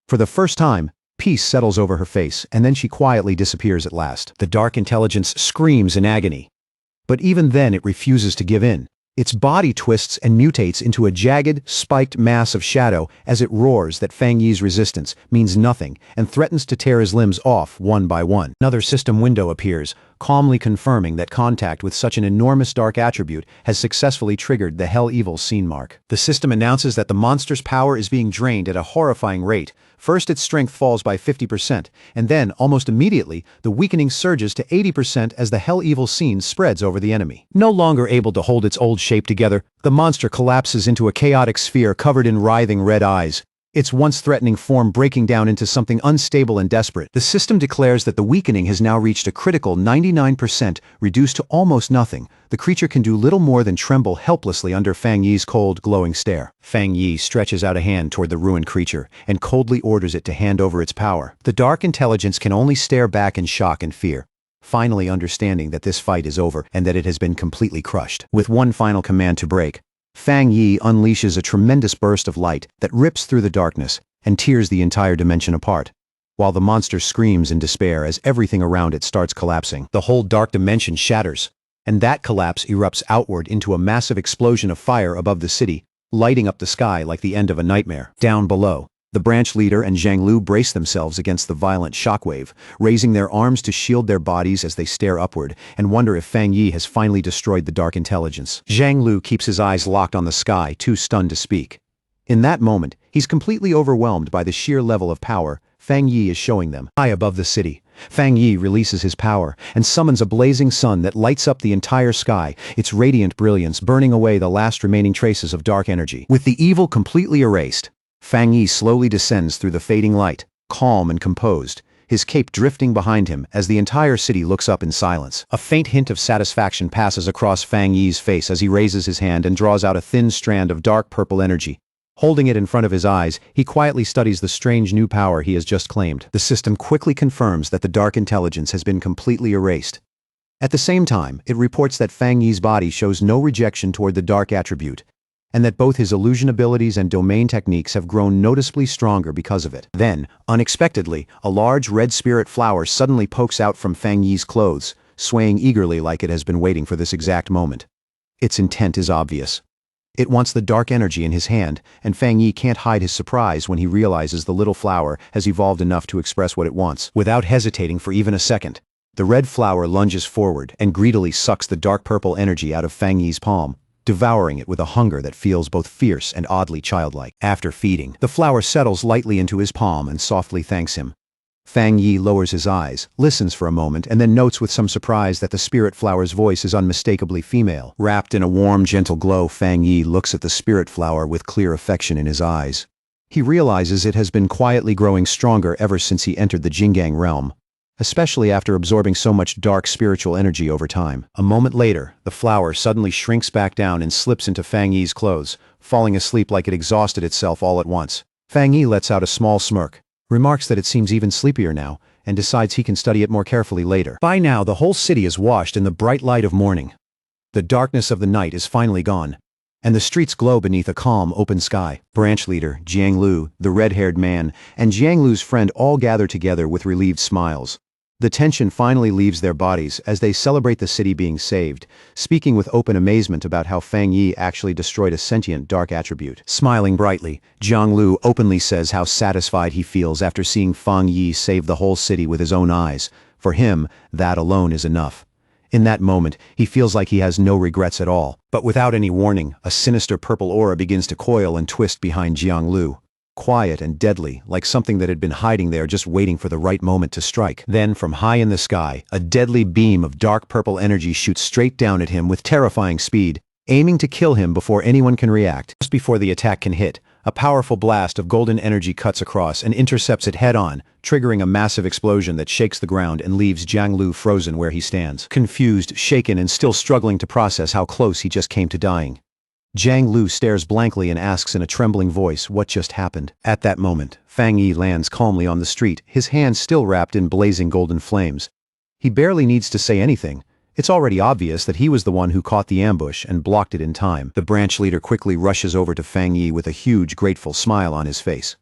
For the first time, peace settles over her face, and then she quietly disappears at last. The dark intelligence screams in agony. But even then it refuses to give in. Its body twists and mutates into a jagged, spiked mass of shadow as it roars that Fang Yi's resistance means nothing and threatens to tear his limbs off one by one. Another system window appears, calmly confirming that contact with such an enormous dark attribute has successfully triggered the Hell Evil scene mark. The system announces that the monster's power is being drained at a horrifying rate. First, its strength falls by 50%, and then, almost immediately, the weakening surges to 80% as the Hell Evil scene spreads over the enemy. No longer able to hold its old shape together, the monster collapses into a chaotic sphere covered in writhing red eyes, its once threatening form breaking down into something unstable and desperate. The system declares that the weakening has now reached a critical 99%, reduced to almost nothing. The creature can do little more than tremble helplessly under Fang Yi's cold, glowing stare. Fang Yi stretches out a hand toward the ruined creature and coldly orders it to hand over its power. The dark intelligence can only stare back in shock and fear, finally understanding that this fight is over and that it has been completely crushed. With one final command to break, Fang Yi unleashes a tremendous burst of light that rips through the darkness and tears the entire dimension apart, while the monster screams in despair as everything around it starts collapsing. The whole dark dimension shatters, and that collapse erupts outward into a massive explosion of fire above the city, lighting up the sky like the end of a nightmare. Down below, the branch leader and Zhang Lu brace themselves against the violent shockwave, raising their arms to shield their bodies as they stare upward and wonder if Fang Yi has finally destroyed the dark intelligence. Zhang Lu keeps his eyes locked on the sky, too stunned to speak. In that moment, he's completely overwhelmed by the sheer level of power Fang Yi is showing them. High above the city, Fang Yi releases his power and summons a blazing sun that lights up the entire sky, its radiant brilliance burning away the last remaining traces of dark energy. With the evil completely erased, Fang Yi slowly descends through the fading light, calm and composed, his cape drifting behind him as the entire city looks up in silence. A faint hint of satisfaction passes across Fang Yi's face as he raises his hand and draws out a thin strand of dark purple energy. Holding it in front of his eyes, he quietly studies the strange new power he has just claimed. The system quickly confirms that the dark intelligence has been completely erased. At the same time, it reports that Fang Yi's body shows no rejection toward the dark attribute. and that both his illusion abilities and domain techniques have grown noticeably stronger because of it. Then, unexpectedly, a large red spirit flower suddenly pokes out from Fang Yi's clothes, swaying eagerly like it has been waiting for this exact moment. Its intent is obvious. It wants the dark energy in his hand, and Fang Yi can't hide his surprise when he realizes the little flower has evolved enough to express what it wants. Without hesitating for even a second, the red flower lunges forward and greedily sucks the dark purple energy out of Fang Yi's palm, devouring it with a hunger that feels both fierce and oddly childlike. After feeding, the flower settles lightly into his palm and softly thanks him. Fang Yi lowers his eyes, listens for a moment, and then notes with some surprise that the spirit flower's voice is unmistakably female. Wrapped in a warm, gentle glow, Fang Yi looks at the spirit flower with clear affection in his eyes. He realizes it has been quietly growing stronger ever since he entered the Jingang realm, especially after absorbing so much dark spiritual energy over time. A moment later, the flower suddenly shrinks back down and slips into Fang Yi's clothes, falling asleep like it exhausted itself all at once. Fang Yi lets out a small smirk, remarks that it seems even sleepier now, and decides he can study it more carefully later. By now, the whole city is washed in the bright light of morning. The darkness of the night is finally gone, and the streets glow beneath a calm, open sky. Branch leader, Jiang Lu, the red-haired man, and Jiang Lu's friend all gather together with relieved smiles. The tension finally leaves their bodies as they celebrate the city being saved, speaking with open amazement about how Fang Yi actually destroyed a sentient dark attribute. Smiling brightly, Jiang Lu openly says how satisfied he feels after seeing Fang Yi save the whole city with his own eyes. For him, that alone is enough. In that moment, he feels like he has no regrets at all. But without any warning, a sinister purple aura begins to coil and twist behind Jiang Lu. Quiet and deadly, like something that had been hiding there just waiting for the right moment to strike. Then, from high in the sky, a deadly beam of dark purple energy shoots straight down at him with terrifying speed, aiming to kill him before anyone can react. Just before the attack can hit, a powerful blast of golden energy cuts across and intercepts it head-on, triggering a massive explosion that shakes the ground and leaves Jiang Lu frozen where he stands. Confused, shaken, and still struggling to process how close he just came to dying. Jiang Lu stares blankly and asks in a trembling voice what just happened. At that moment, Fang Yi lands calmly on the street, his hands still wrapped in blazing golden flames. He barely needs to say anything. It's already obvious that he was the one who caught the ambush and blocked it in time. The branch leader quickly rushes over to Fang Yi with a huge, grateful smile on his face.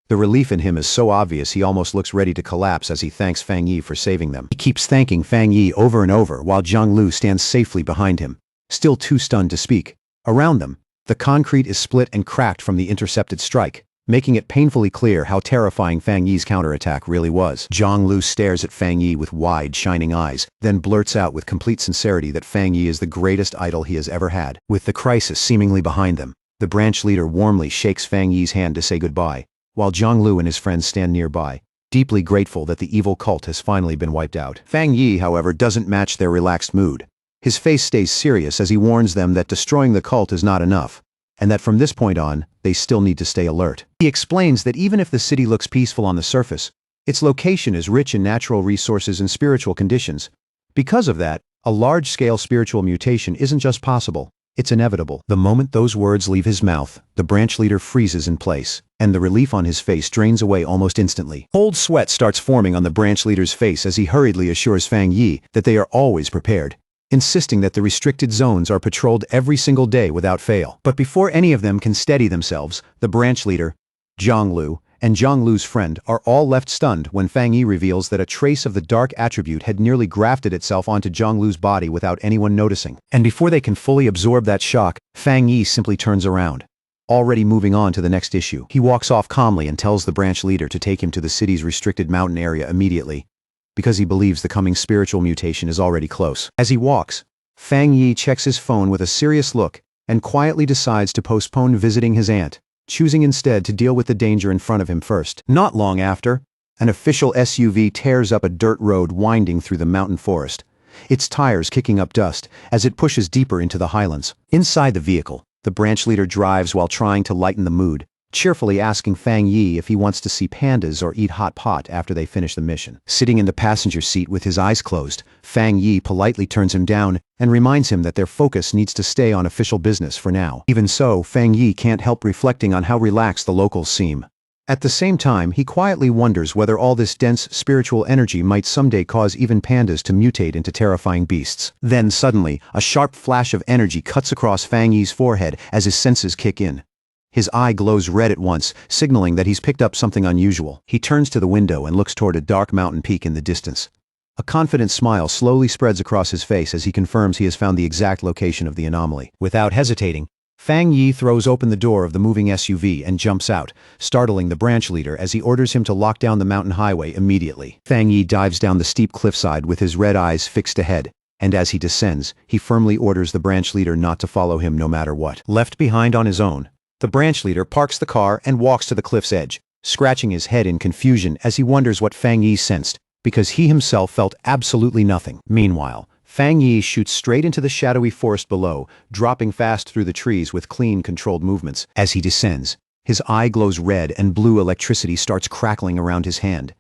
The relief in him is so obvious he almost looks ready to collapse as he thanks Fang Yi for saving them. He keeps thanking Fang Yi over and over while Jiang Lu stands safely behind him, still too stunned to speak. Around them, the concrete is split and cracked from the intercepted strike, making it painfully clear how terrifying Fang Yi's counterattack really was. Jiang Lu stares at Fang Yi with wide, shining eyes, then blurts out with complete sincerity that Fang Yi is the greatest idol he has ever had. With the crisis seemingly behind them, the branch leader warmly shakes Fang Yi's hand to say goodbye, while Jiang Lu and his friends stand nearby, deeply grateful that the evil cult has finally been wiped out. Fang Yi, however, doesn't match their relaxed mood. His face stays serious as he warns them that destroying the cult is not enough, and that from this point on, they still need to stay alert. He explains that even if the city looks peaceful on the surface, its location is rich in natural resources and spiritual conditions. Because of that, a large-scale spiritual mutation isn't just possible, it's inevitable. The moment those words leave his mouth, the branch leader freezes in place, and the relief on his face drains away almost instantly. Cold sweat starts forming on the branch leader's face as he hurriedly assures Fang Yi that they are always prepared, insisting that the restricted zones are patrolled every single day without fail. But before any of them can steady themselves, the branch leader, Jiang Lu, and Jiang Lu's friend are all left stunned when Fang Yi reveals that a trace of the dark attribute had nearly grafted itself onto Jiang Lu's body without anyone noticing. And before they can fully absorb that shock, Fang Yi simply turns around, already moving on to the next issue. He walks off calmly and tells the branch leader to take him to the city's restricted mountain area immediately, because he believes the coming spiritual mutation is already close. As he walks, Fang Yi checks his phone with a serious look and quietly decides to postpone visiting his aunt, choosing instead to deal with the danger in front of him first. Not long after, an official SUV tears up a dirt road winding through the mountain forest, its tires kicking up dust as it pushes deeper into the highlands. Inside the vehicle, the branch leader drives while trying to lighten the mood, cheerfully asking Fang Yi if he wants to see pandas or eat hot pot after they finish the mission. Sitting in the passenger seat with his eyes closed, Fang Yi politely turns him down and reminds him that their focus needs to stay on official business for now. Even so, Fang Yi can't help reflecting on how relaxed the locals seem. At the same time, he quietly wonders whether all this dense spiritual energy might someday cause even pandas to mutate into terrifying beasts. Then suddenly, a sharp flash of energy cuts across Fang Yi's forehead as his senses kick in. His eye glows red at once, signaling that he's picked up something unusual. He turns to the window and looks toward a dark mountain peak in the distance. A confident smile slowly spreads across his face as he confirms he has found the exact location of the anomaly. Without hesitating, Fang Yi throws open the door of the moving SUV and jumps out, startling the branch leader as he orders him to lock down the mountain highway immediately. Fang Yi dives down the steep cliffside with his red eyes fixed ahead, and as he descends, he firmly orders the branch leader not to follow him no matter what. Left behind on his own, the branch leader parks the car and walks to the cliff's edge, scratching his head in confusion as he wonders what Fang Yi sensed, because he himself felt absolutely nothing. Meanwhile, Fang Yi shoots straight into the shadowy forest below, dropping fast through the trees with clean, controlled movements. As he descends, his eye glows red and blue electricity starts crackling around his hand.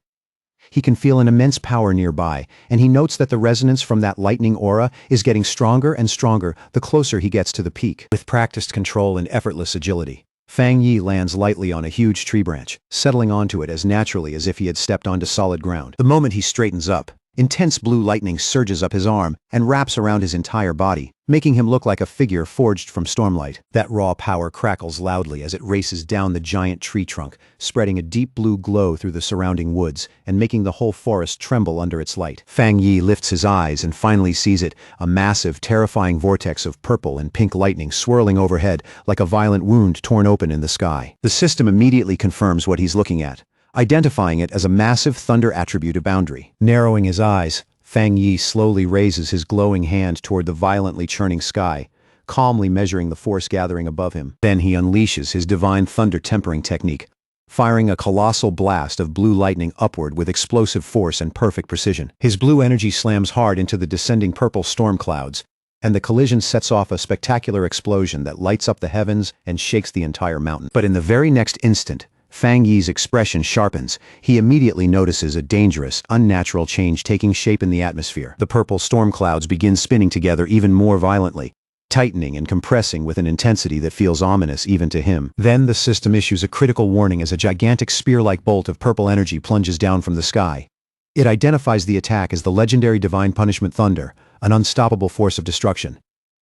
He can feel an immense power nearby, and he notes that the resonance from that lightning aura is getting stronger and stronger the closer he gets to the peak. With practiced control and effortless agility, Fang Yi lands lightly on a huge tree branch, settling onto it as naturally as if he had stepped onto solid ground. The moment he straightens up, intense blue lightning surges up his arm and wraps around his entire body, making him look like a figure forged from stormlight. That raw power crackles loudly as it races down the giant tree trunk, spreading a deep blue glow through the surrounding woods and making the whole forest tremble under its light. Fang Yi lifts his eyes and finally sees it, a massive, terrifying vortex of purple and pink lightning swirling overhead like a violent wound torn open in the sky. The system immediately confirms what he's looking at, identifying it as a massive thunder attribute boundary. Narrowing his eyes, Fang Yi slowly raises his glowing hand toward the violently churning sky, calmly measuring the force gathering above him. Then he unleashes his divine thunder tempering technique, firing a colossal blast of blue lightning upward with explosive force and perfect precision. His blue energy slams hard into the descending purple storm clouds, and the collision sets off a spectacular explosion that lights up the heavens and shakes the entire mountain. But in the very next instant, Fang Yi's expression sharpens. He immediately notices a dangerous, unnatural change taking shape in the atmosphere. The purple storm clouds begin spinning together even more violently, tightening and compressing with an intensity that feels ominous even to him. Then the system issues a critical warning as a gigantic spear-like bolt of purple energy plunges down from the sky. It identifies the attack as the legendary divine punishment thunder, an unstoppable force of destruction.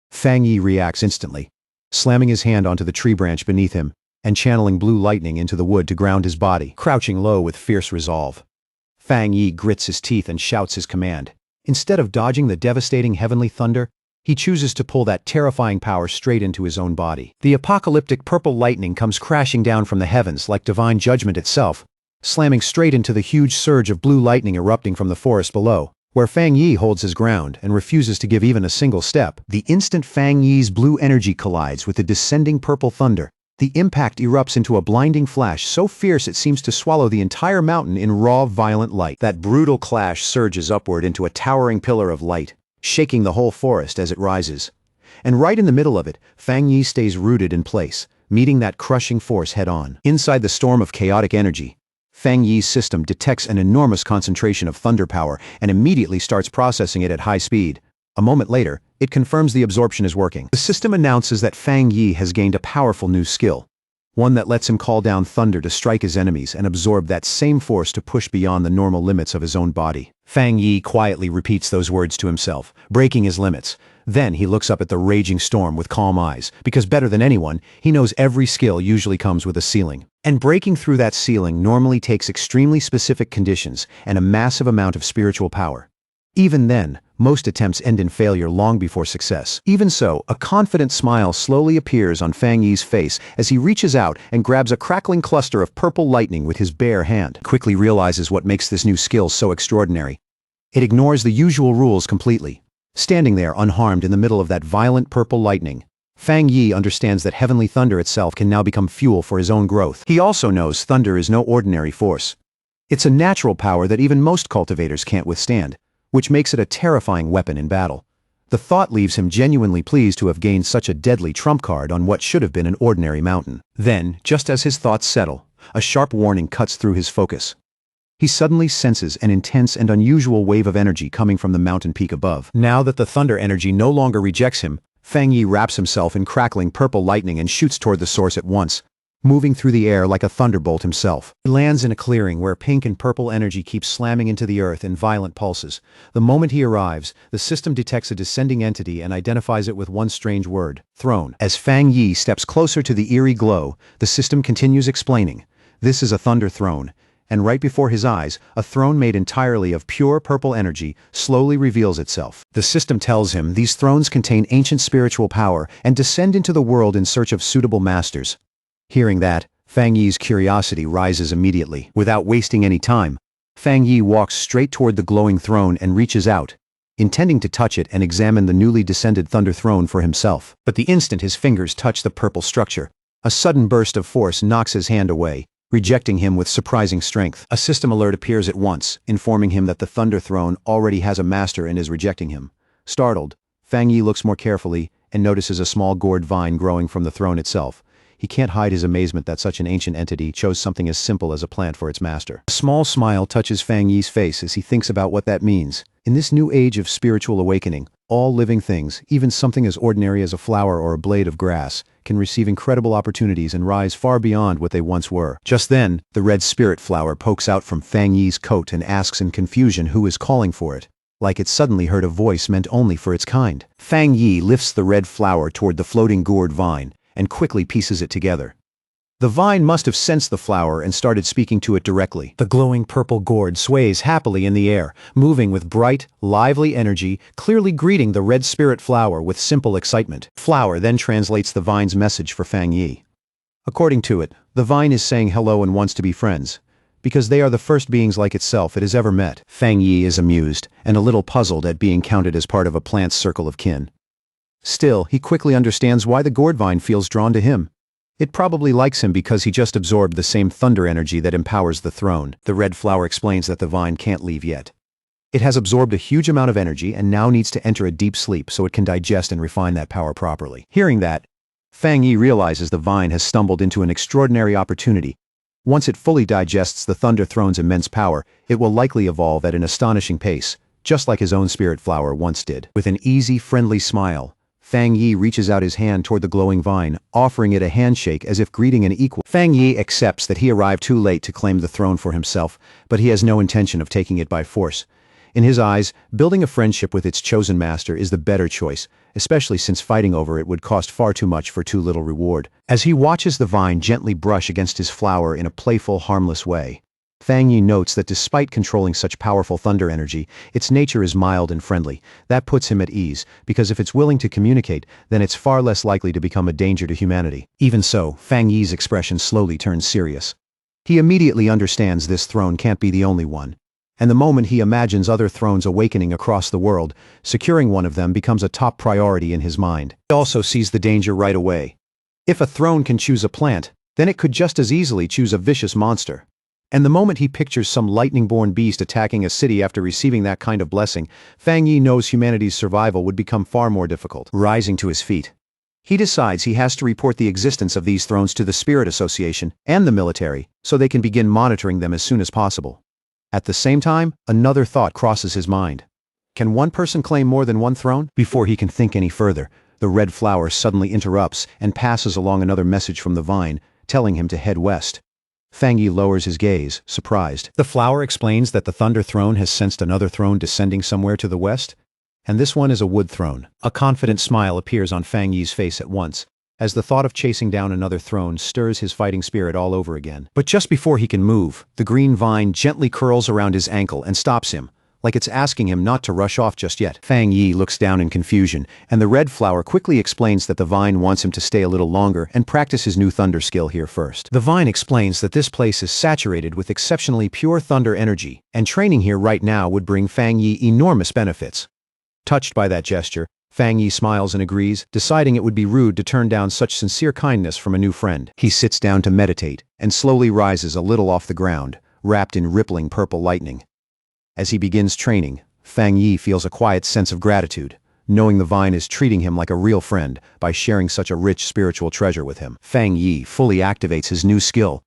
Fang Yi reacts instantly, slamming his hand onto the tree branch beneath him and channeling blue lightning into the wood to ground his body. Crouching low with fierce resolve, Fang Yi grits his teeth and shouts his command. Instead of dodging the devastating heavenly thunder, he chooses to pull that terrifying power straight into his own body. The apocalyptic purple lightning comes crashing down from the heavens like divine judgment itself, slamming straight into the huge surge of blue lightning erupting from the forest below, where Fang Yi holds his ground and refuses to give even a single step. The instant Fang Yi's blue energy collides with the descending purple thunder, the impact erupts into a blinding flash so fierce it seems to swallow the entire mountain in raw, violent light. That brutal clash surges upward into a towering pillar of light, shaking the whole forest as it rises. And right in the middle of it, Fang Yi stays rooted in place, meeting that crushing force head-on. Inside the storm of chaotic energy, Fang Yi's system detects an enormous concentration of thunder power and immediately starts processing it at high speed. A moment later, it confirms the absorption is working. The system announces that Fang Yi has gained a powerful new skill, one that lets him call down thunder to strike his enemies and absorb that same force to push beyond the normal limits of his own body. Fang Yi quietly repeats those words to himself, breaking his limits. Then he looks up at the raging storm with calm eyes, because better than anyone, he knows every skill usually comes with a ceiling. And breaking through that ceiling normally takes extremely specific conditions and a massive amount of spiritual power. Even then, most attempts end in failure long before success. Even so, a confident smile slowly appears on Fang Yi's face as he reaches out and grabs a crackling cluster of purple lightning with his bare hand. Quickly realizes what makes this new skill so extraordinary. It ignores the usual rules completely. Standing there unharmed in the middle of that violent purple lightning, Fang Yi understands that heavenly thunder itself can now become fuel for his own growth. He also knows thunder is no ordinary force. It's a natural power that even most cultivators can't withstand, which makes it a terrifying weapon in battle. The thought leaves him genuinely pleased to have gained such a deadly trump card on what should have been an ordinary mountain. Then, just as his thoughts settle, a sharp warning cuts through his focus. He suddenly senses an intense and unusual wave of energy coming from the mountain peak above. Now that the thunder energy no longer rejects him, Fang Yi wraps himself in crackling purple lightning and shoots toward the source at once, moving through the air like a thunderbolt himself. He lands in a clearing where pink and purple energy keeps slamming into the earth in violent pulses. The moment he arrives, the system detects a descending entity and identifies it with one strange word: throne. As Fang Yi steps closer to the eerie glow, the system continues explaining, "This is a thunder throne." And right before his eyes, a throne made entirely of pure purple energy slowly reveals itself. The system tells him these thrones contain ancient spiritual power and descend into the world in search of suitable masters. Hearing that, Fang Yi's curiosity rises immediately. Without wasting any time, Fang Yi walks straight toward the glowing throne and reaches out, intending to touch it and examine the newly descended thunder throne for himself. But the instant his fingers touch the purple structure, a sudden burst of force knocks his hand away, rejecting him with surprising strength. A system alert appears at once, informing him that the Thunder Throne already has a master and is rejecting him. Startled, Fang Yi looks more carefully and notices a small gourd vine growing from the throne itself. He can't hide his amazement that such an ancient entity chose something as simple as a plant for its master. A small smile touches Fang Yi's face as he thinks about what that means. In this new age of spiritual awakening, all living things, even something as ordinary as a flower or a blade of grass, can receive incredible opportunities and rise far beyond what they once were. Just then, the red spirit flower pokes out from Fang Yi's coat and asks in confusion who is calling for it, like it suddenly heard a voice meant only for its kind. Fang Yi lifts the red flower toward the floating gourd vine and quickly pieces it together. The vine must have sensed the flower and started speaking to it directly. The glowing purple gourd sways happily in the air, moving with bright, lively energy, clearly greeting the red spirit flower with simple excitement. Flower then translates the vine's message for Fang Yi. According to it, the vine is saying hello and wants to be friends, because they are the first beings like itself it has ever met. Fang Yi is amused and a little puzzled at being counted as part of a plant's circle of kin. Still, he quickly understands why the gourd vine feels drawn to him. It probably likes him because he just absorbed the same thunder energy that empowers the throne. The red flower explains that the vine can't leave yet. It has absorbed a huge amount of energy and now needs to enter a deep sleep so it can digest and refine that power properly. Hearing that, Fang Yi realizes the vine has stumbled into an extraordinary opportunity. Once it fully digests the Thunder Throne's immense power, it will likely evolve at an astonishing pace, just like his own spirit flower once did. With an easy, friendly smile, Fang Yi reaches out his hand toward the glowing vine, offering it a handshake as if greeting an equal. Fang Yi accepts that he arrived too late to claim the throne for himself, but he has no intention of taking it by force. In his eyes, building a friendship with its chosen master is the better choice, especially since fighting over it would cost far too much for too little reward. As he watches the vine gently brush against his flower in a playful, harmless way, Fang Yi notes that despite controlling such powerful thunder energy, its nature is mild and friendly. That puts him at ease, because if it's willing to communicate, then it's far less likely to become a danger to humanity. Even so, Fang Yi's expression slowly turns serious. He immediately understands this throne can't be the only one. And the moment he imagines other thrones awakening across the world, securing one of them becomes a top priority in his mind. He also sees the danger right away. If a throne can choose a plant, then it could just as easily choose a vicious monster. And the moment he pictures some lightning-born beast attacking a city after receiving that kind of blessing, Fang Yi knows humanity's survival would become far more difficult. Rising to his feet, he decides he has to report the existence of these thrones to the Spirit Association and the military so they can begin monitoring them as soon as possible. At the same time, another thought crosses his mind. Can one person claim more than one throne? Before he can think any further, the red flower suddenly interrupts and passes along another message from the vine, telling him to head west. Fang Yi lowers his gaze, surprised. The flower explains that the Thunder Throne has sensed another throne descending somewhere to the west, and this one is a wood throne. A confident smile appears on Fang Yi's face at once, as the thought of chasing down another throne stirs his fighting spirit all over again. But just before he can move, the green vine gently curls around his ankle and stops him, like it's asking him not to rush off just yet. Fang Yi looks down in confusion, and the red flower quickly explains that the vine wants him to stay a little longer and practice his new thunder skill here first. The vine explains that this place is saturated with exceptionally pure thunder energy, and training here right now would bring Fang Yi enormous benefits. Touched by that gesture, Fang Yi smiles and agrees, deciding it would be rude to turn down such sincere kindness from a new friend. He sits down to meditate, and slowly rises a little off the ground, wrapped in rippling purple lightning. As he begins training, Fang Yi feels a quiet sense of gratitude, knowing the vine is treating him like a real friend by sharing such a rich spiritual treasure with him. Fang Yi fully activates his new skill,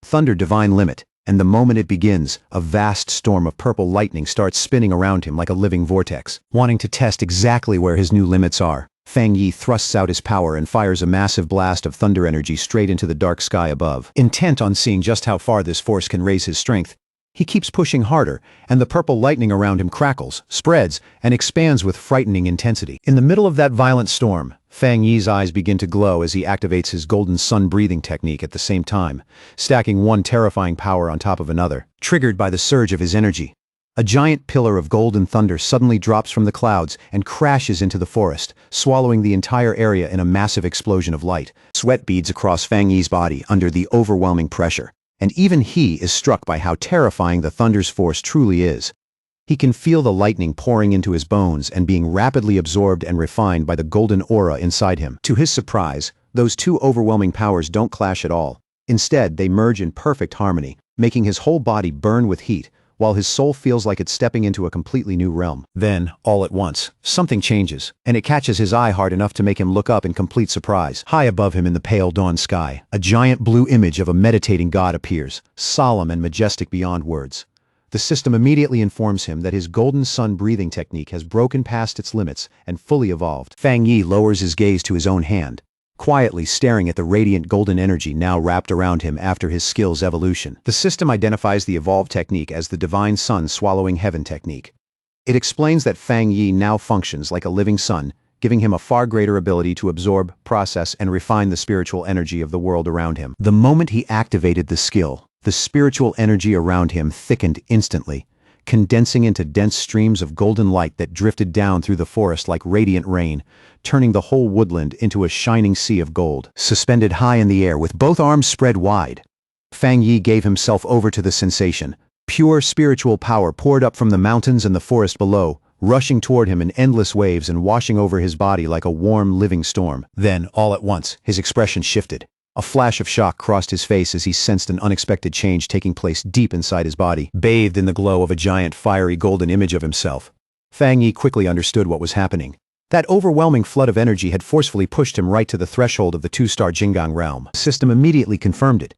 Thunder Divine Limit, and the moment it begins, a vast storm of purple lightning starts spinning around him like a living vortex. Wanting to test exactly where his new limits are, Fang Yi thrusts out his power and fires a massive blast of thunder energy straight into the dark sky above. Intent on seeing just how far this force can raise his strength, he keeps pushing harder, and the purple lightning around him crackles, spreads, and expands with frightening intensity. In the middle of that violent storm, Fang Yi's eyes begin to glow as he activates his golden sun breathing technique at the same time, stacking one terrifying power on top of another. Triggered by the surge of his energy, a giant pillar of golden thunder suddenly drops from the clouds and crashes into the forest, swallowing the entire area in a massive explosion of light. Sweat beads across Fang Yi's body under the overwhelming pressure, and even he is struck by how terrifying the thunder's force truly is. He can feel the lightning pouring into his bones and being rapidly absorbed and refined by the golden aura inside him. To his surprise, those two overwhelming powers don't clash at all. Instead, they merge in perfect harmony, making his whole body burn with heat, while his soul feels like it's stepping into a completely new realm. Then, all at once, something changes, and it catches his eye hard enough to make him look up in complete surprise. High above him in the pale dawn sky, a giant blue image of a meditating god appears, solemn and majestic beyond words. The system immediately informs him that his golden sun breathing technique has broken past its limits and fully evolved. Fang Yi lowers his gaze to his own hand, quietly staring at the radiant golden energy now wrapped around him after his skill's evolution. The system identifies the evolved technique as the divine sun swallowing heaven technique. It explains that Fang Yi now functions like a living sun, giving him a far greater ability to absorb, process, and refine the spiritual energy of the world around him. The moment he activated the skill, the spiritual energy around him thickened instantly, condensing into dense streams of golden light that drifted down through the forest like radiant rain, turning the whole woodland into a shining sea of gold. Suspended high in the air with both arms spread wide, Fang Yi gave himself over to the sensation. Pure spiritual power poured up from the mountains and the forest below, rushing toward him in endless waves and washing over his body like a warm, living storm. Then, all at once, his expression shifted. A flash of shock crossed his face as he sensed an unexpected change taking place deep inside his body. Bathed in the glow of a giant fiery golden image of himself, Fang Yi quickly understood what was happening. That overwhelming flood of energy had forcefully pushed him right to the threshold of the two-star Jingang realm. The system immediately confirmed it.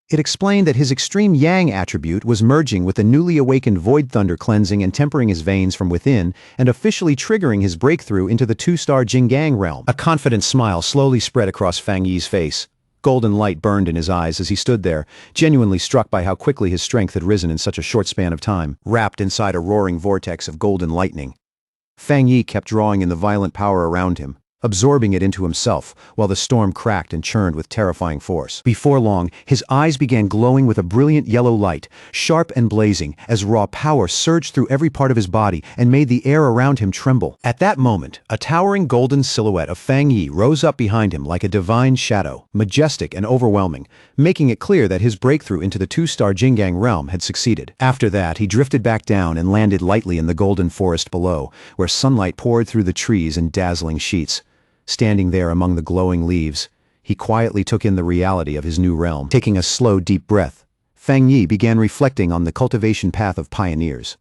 It explained that his extreme yang attribute was merging with the newly awakened void thunder, cleansing and tempering his veins from within and officially triggering his breakthrough into the two-star Jingang realm. A confident smile slowly spread across Fang Yi's face. Golden light burned in his eyes as he stood there, genuinely struck by how quickly his strength had risen in such a short span of time. Wrapped inside a roaring vortex of golden lightning, Fang Yi kept drawing in the violent power around him, absorbing it into himself, while the storm cracked and churned with terrifying force. Before long, his eyes began glowing with a brilliant yellow light, sharp and blazing, as raw power surged through every part of his body and made the air around him tremble. At that moment, a towering golden silhouette of Fang Yi rose up behind him like a divine shadow, majestic and overwhelming, making it clear that his breakthrough into the two-star Jingang realm had succeeded. After that, he drifted back down and landed lightly in the golden forest below, where sunlight poured through the trees in dazzling sheets. Standing there among the glowing leaves, he quietly took in the reality of his new realm. Taking a slow, deep breath, Fang Yi began reflecting on the cultivation path of pioneers.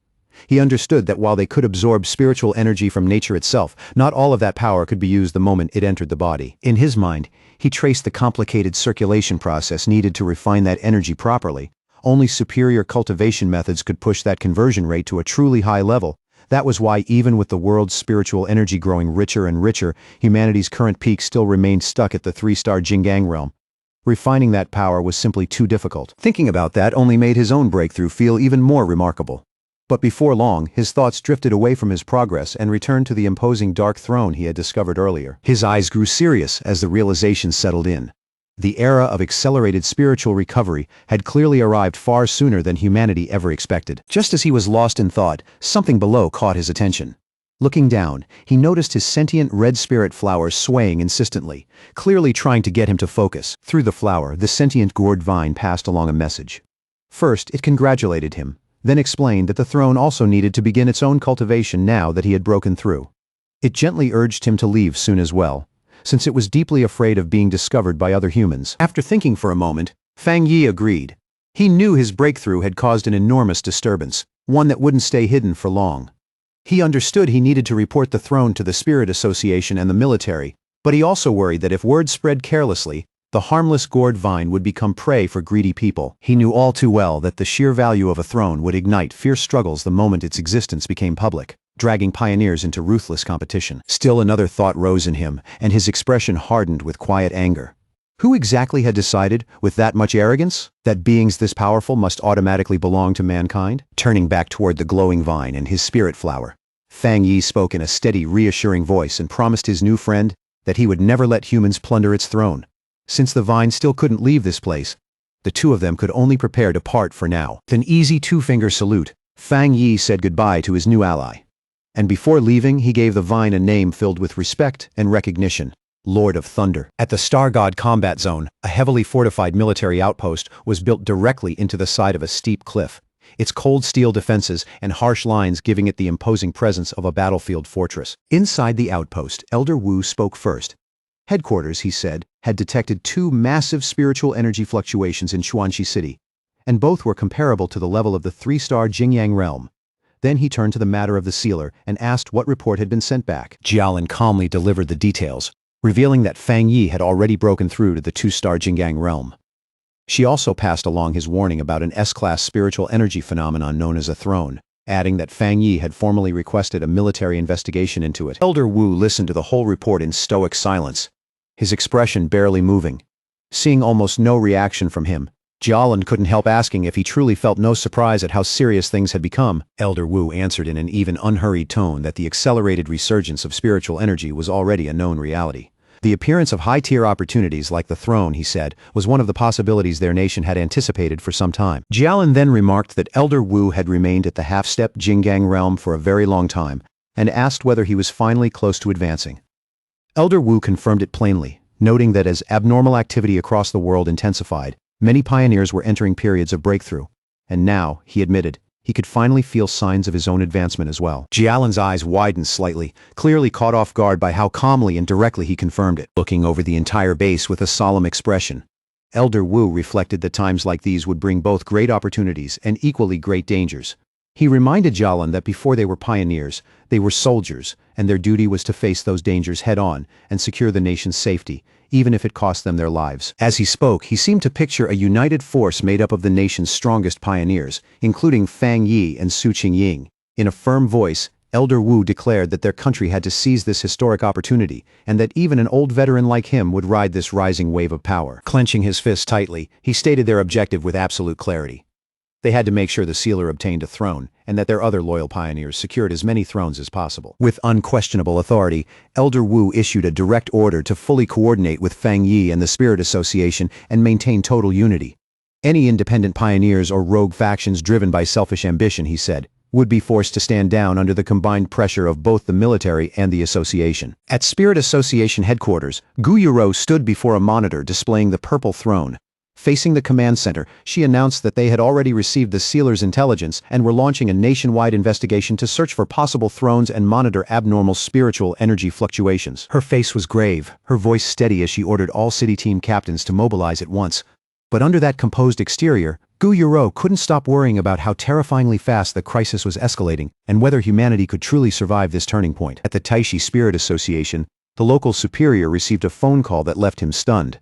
He understood that while they could absorb spiritual energy from nature itself, not all of that power could be used the moment it entered the body. In his mind, he traced the complicated circulation process needed to refine that energy properly. Only superior cultivation methods could push that conversion rate to a truly high level. That was why, even with the world's spiritual energy growing richer and richer, humanity's current peak still remained stuck at the three-star Jingang realm. Refining that power was simply too difficult. Thinking about that only made his own breakthrough feel even more remarkable. But before long, his thoughts drifted away from his progress and returned to the imposing dark throne he had discovered earlier. His eyes grew serious as the realization settled in. The era of accelerated spiritual recovery had clearly arrived far sooner than humanity ever expected. Just as he was lost in thought, something below caught his attention. Looking down, he noticed his sentient red spirit flower swaying insistently, clearly trying to get him to focus. Through the flower, the sentient gourd vine passed along a message. First, it congratulated him, then explained that the throne also needed to begin its own cultivation now that he had broken through. It gently urged him to leave soon as well, since it was deeply afraid of being discovered by other humans. After thinking for a moment, Fang Yi agreed. He knew his breakthrough had caused an enormous disturbance, one that wouldn't stay hidden for long. He understood he needed to report the throne to the Spirit Association and the military, but he also worried that if word spread carelessly, the harmless gourd vine would become prey for greedy people. He knew all too well that the sheer value of a throne would ignite fierce struggles the moment its existence became public. dragging pioneers into ruthless competition. Still another thought rose in him, and his expression hardened with quiet anger. Who exactly had decided, with that much arrogance, that beings this powerful must automatically belong to mankind? Turning back toward the glowing vine and his spirit flower, Fang Yi spoke in a steady, reassuring voice and promised his new friend that he would never let humans plunder its throne. Since the vine still couldn't leave this place, the two of them could only prepare to part for now. With an easy two-finger salute, Fang Yi said goodbye to his new ally. And before leaving, he gave the vine a name filled with respect and recognition: Lord of Thunder. At the Star God Combat Zone, a heavily fortified military outpost was built directly into the side of a steep cliff, its cold steel defenses and harsh lines giving it the imposing presence of a battlefield fortress. Inside the outpost, Elder Wu spoke first. Headquarters, he said, had detected two massive spiritual energy fluctuations in Chuanxi City, and both were comparable to the level of the three-star Jingyang realm. Then he turned to the matter of the sealer and asked what report had been sent back. Jialin calmly delivered the details, revealing that Fang Yi had already broken through to the two-star Jingyang realm. She also passed along his warning about an S-class spiritual energy phenomenon known as a throne, adding that Fang Yi had formally requested a military investigation into it. Elder Wu listened to the whole report in stoic silence, his expression barely moving. Seeing almost no reaction from him, Jialin couldn't help asking if he truly felt no surprise at how serious things had become. Elder Wu answered in an even unhurried tone that the accelerated resurgence of spiritual energy was already a known reality. The appearance of high-tier opportunities like the throne, he said, was one of the possibilities their nation had anticipated for some time. Jialin then remarked that Elder Wu had remained at the half-step Jingyang realm for a very long time, and asked whether he was finally close to advancing. Elder Wu confirmed it plainly, noting that as abnormal activity across the world intensified, many pioneers were entering periods of breakthrough, and now, he admitted, he could finally feel signs of his own advancement as well. Jialin's eyes widened slightly, clearly caught off guard by how calmly and directly he confirmed it. Looking over the entire base with a solemn expression, Elder Wu reflected that times like these would bring both great opportunities and equally great dangers. He reminded Jialin that before they were pioneers, they were soldiers, and their duty was to face those dangers head-on and secure the nation's safety, even if it cost them their lives. As he spoke, he seemed to picture a united force made up of the nation's strongest pioneers, including Fang Yi and Su Qingying. In a firm voice, Elder Wu declared that their country had to seize this historic opportunity, and that even an old veteran like him would ride this rising wave of power. Clenching his fist tightly, he stated their objective with absolute clarity. They had to make sure the sealer obtained a throne, and that their other loyal pioneers secured as many thrones as possible. With unquestionable authority, Elder Wu issued a direct order to fully coordinate with Fang Yi and the Spirit Association and maintain total unity. Any independent pioneers or rogue factions driven by selfish ambition, he said, would be forced to stand down under the combined pressure of both the military and the association. At Spirit Association headquarters, Gu Yuro stood before a monitor displaying the purple throne. Facing the command center, she announced that they had already received the sealer's intelligence and were launching a nationwide investigation to search for possible thrones and monitor abnormal spiritual energy fluctuations. Her face was grave, her voice steady as she ordered all city team captains to mobilize at once. But under that composed exterior, Gu Yuro couldn't stop worrying about how terrifyingly fast the crisis was escalating and whether humanity could truly survive this turning point. At the Taishi Spirit Association, the local superior received a phone call that left him stunned.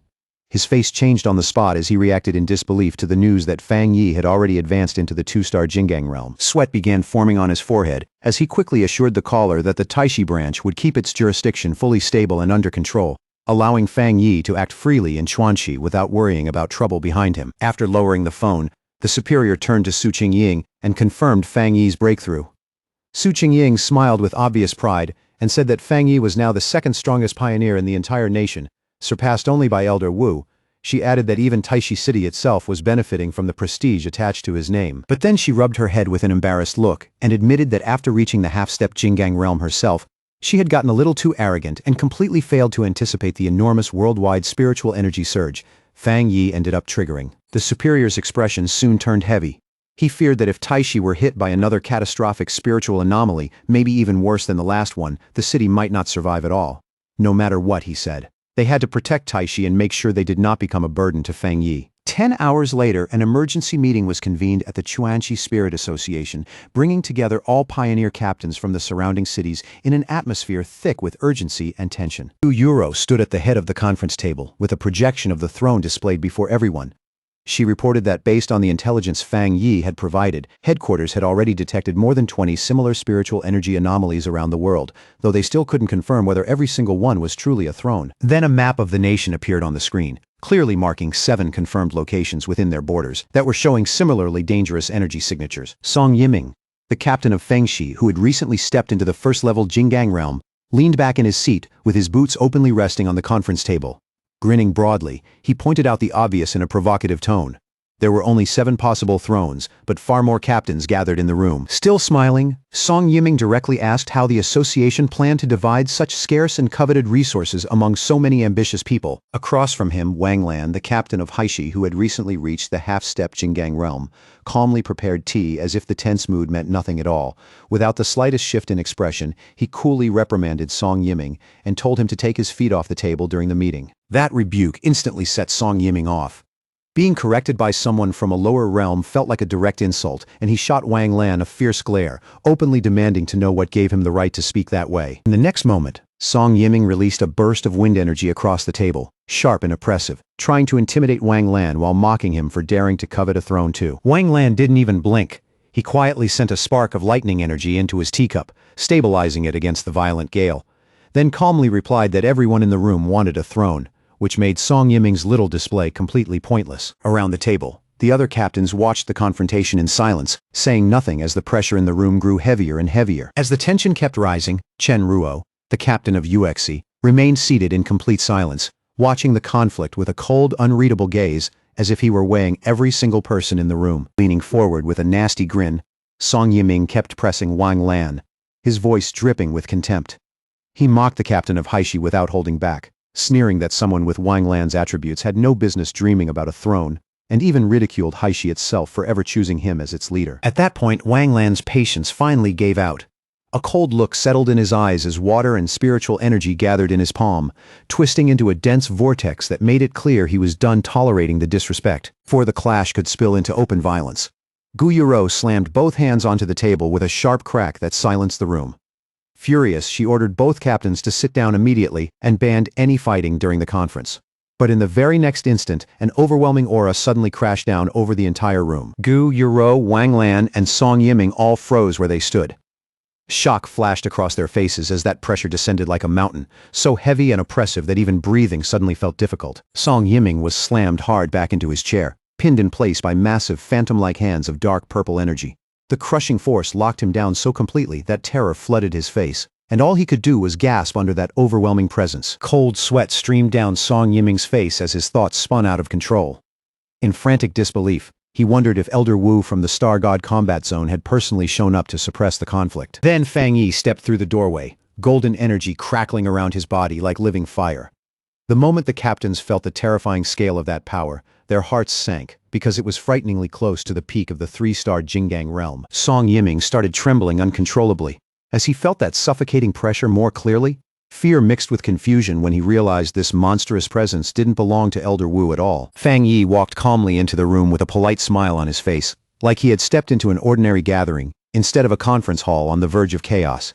His face changed on the spot as he reacted in disbelief to the news that Fang Yi had already advanced into the two-star Jingyang realm. Sweat began forming on his forehead as he quickly assured the caller that the Taishi branch would keep its jurisdiction fully stable and under control, allowing Fang Yi to act freely in Chuanxi without worrying about trouble behind him. After lowering the phone, the superior turned to Su Qingying and confirmed Fang Yi's breakthrough. Su Qingying smiled with obvious pride and said that Fang Yi was now the second strongest pioneer in the entire nation, surpassed only by Elder Wu. She added that even Taishi City itself was benefiting from the prestige attached to his name. But then she rubbed her head with an embarrassed look and admitted that after reaching the half-step Jingyang realm herself, she had gotten a little too arrogant and completely failed to anticipate the enormous worldwide spiritual energy surge Fang Yi ended up triggering. The superior's expression soon turned heavy. He feared that if Taishi were hit by another catastrophic spiritual anomaly, maybe even worse than the last one, the city might not survive at all. No matter what, he said. They had to protect Taishi and make sure they did not become a burden to Fang Yi. 10 hours later, an emergency meeting was convened at the Chuanxi Spirit Association, bringing together all pioneer captains from the surrounding cities in an atmosphere thick with urgency and tension. Gu Yuro stood at the head of the conference table, with a projection of the throne displayed before everyone. She reported that based on the intelligence Fang Yi had provided, headquarters had already detected more than 20 similar spiritual energy anomalies around the world, though they still couldn't confirm whether every single one was truly a throne. Then a map of the nation appeared on the screen, clearly marking 7 confirmed locations within their borders that were showing similarly dangerous energy signatures. Song Yiming, the captain of Fengshi who had recently stepped into the first-level Jinggang realm, leaned back in his seat with his boots openly resting on the conference table. Grinning broadly, he pointed out the obvious in a provocative tone. There were only 7 possible thrones, but far more captains gathered in the room. Still smiling, Song Yiming directly asked how the association planned to divide such scarce and coveted resources among so many ambitious people. Across from him, Wang Lan, the captain of Haishi who had recently reached the half-step Jinggang realm, calmly prepared tea as if the tense mood meant nothing at all. Without the slightest shift in expression, he coolly reprimanded Song Yiming and told him to take his feet off the table during the meeting. That rebuke instantly set Song Yiming off. Being corrected by someone from a lower realm felt like a direct insult, and he shot Wang Lan a fierce glare, openly demanding to know what gave him the right to speak that way. In the next moment, Song Yiming released a burst of wind energy across the table, sharp and oppressive, trying to intimidate Wang Lan while mocking him for daring to covet a throne too. Wang Lan didn't even blink. He quietly sent a spark of lightning energy into his teacup, stabilizing it against the violent gale, then calmly replied that everyone in the room wanted a throne, which made Song Yiming's little display completely pointless. Around the table, the other captains watched the confrontation in silence, saying nothing as the pressure in the room grew heavier and heavier. As the tension kept rising, Chen Ruo, the captain of UXI, remained seated in complete silence, watching the conflict with a cold, unreadable gaze, as if he were weighing every single person in the room. Leaning forward with a nasty grin, Song Yiming kept pressing Wang Lan, his voice dripping with contempt. He mocked the captain of Haishi without holding back, sneering that someone with Wang Lan's attributes had no business dreaming about a throne, and even ridiculed Haishi itself for ever choosing him as its leader. At that point, Wang Lan's patience finally gave out. A cold look settled in his eyes as water and spiritual energy gathered in his palm, twisting into a dense vortex that made it clear he was done tolerating the disrespect, for the clash could spill into open violence. Gu Yuro slammed both hands onto the table with a sharp crack that silenced the room. Furious, she ordered both captains to sit down immediately and banned any fighting during the conference. But in the very next instant, an overwhelming aura suddenly crashed down over the entire room. Gu Yuro, Wang Lan, and Song Yiming all froze where they stood. Shock flashed across their faces as that pressure descended like a mountain, so heavy and oppressive that even breathing suddenly felt difficult. Song Yiming was slammed hard back into his chair, pinned in place by massive phantom-like hands of dark purple energy. The crushing force locked him down so completely that terror flooded his face, and all he could do was gasp under that overwhelming presence. Cold sweat streamed down Song Yiming's face as his thoughts spun out of control. In frantic disbelief, he wondered if Elder Wu from the Star God Combat Zone had personally shown up to suppress the conflict. Then Fang Yi stepped through the doorway, golden energy crackling around his body like living fire. The moment the captains felt the terrifying scale of that power, their hearts sank, because it was frighteningly close to the peak of the 3-star Jinggang realm. Song Yiming started trembling uncontrollably. As he felt that suffocating pressure more clearly, fear mixed with confusion when he realized this monstrous presence didn't belong to Elder Wu at all. Fang Yi walked calmly into the room with a polite smile on his face, like he had stepped into an ordinary gathering, instead of a conference hall on the verge of chaos.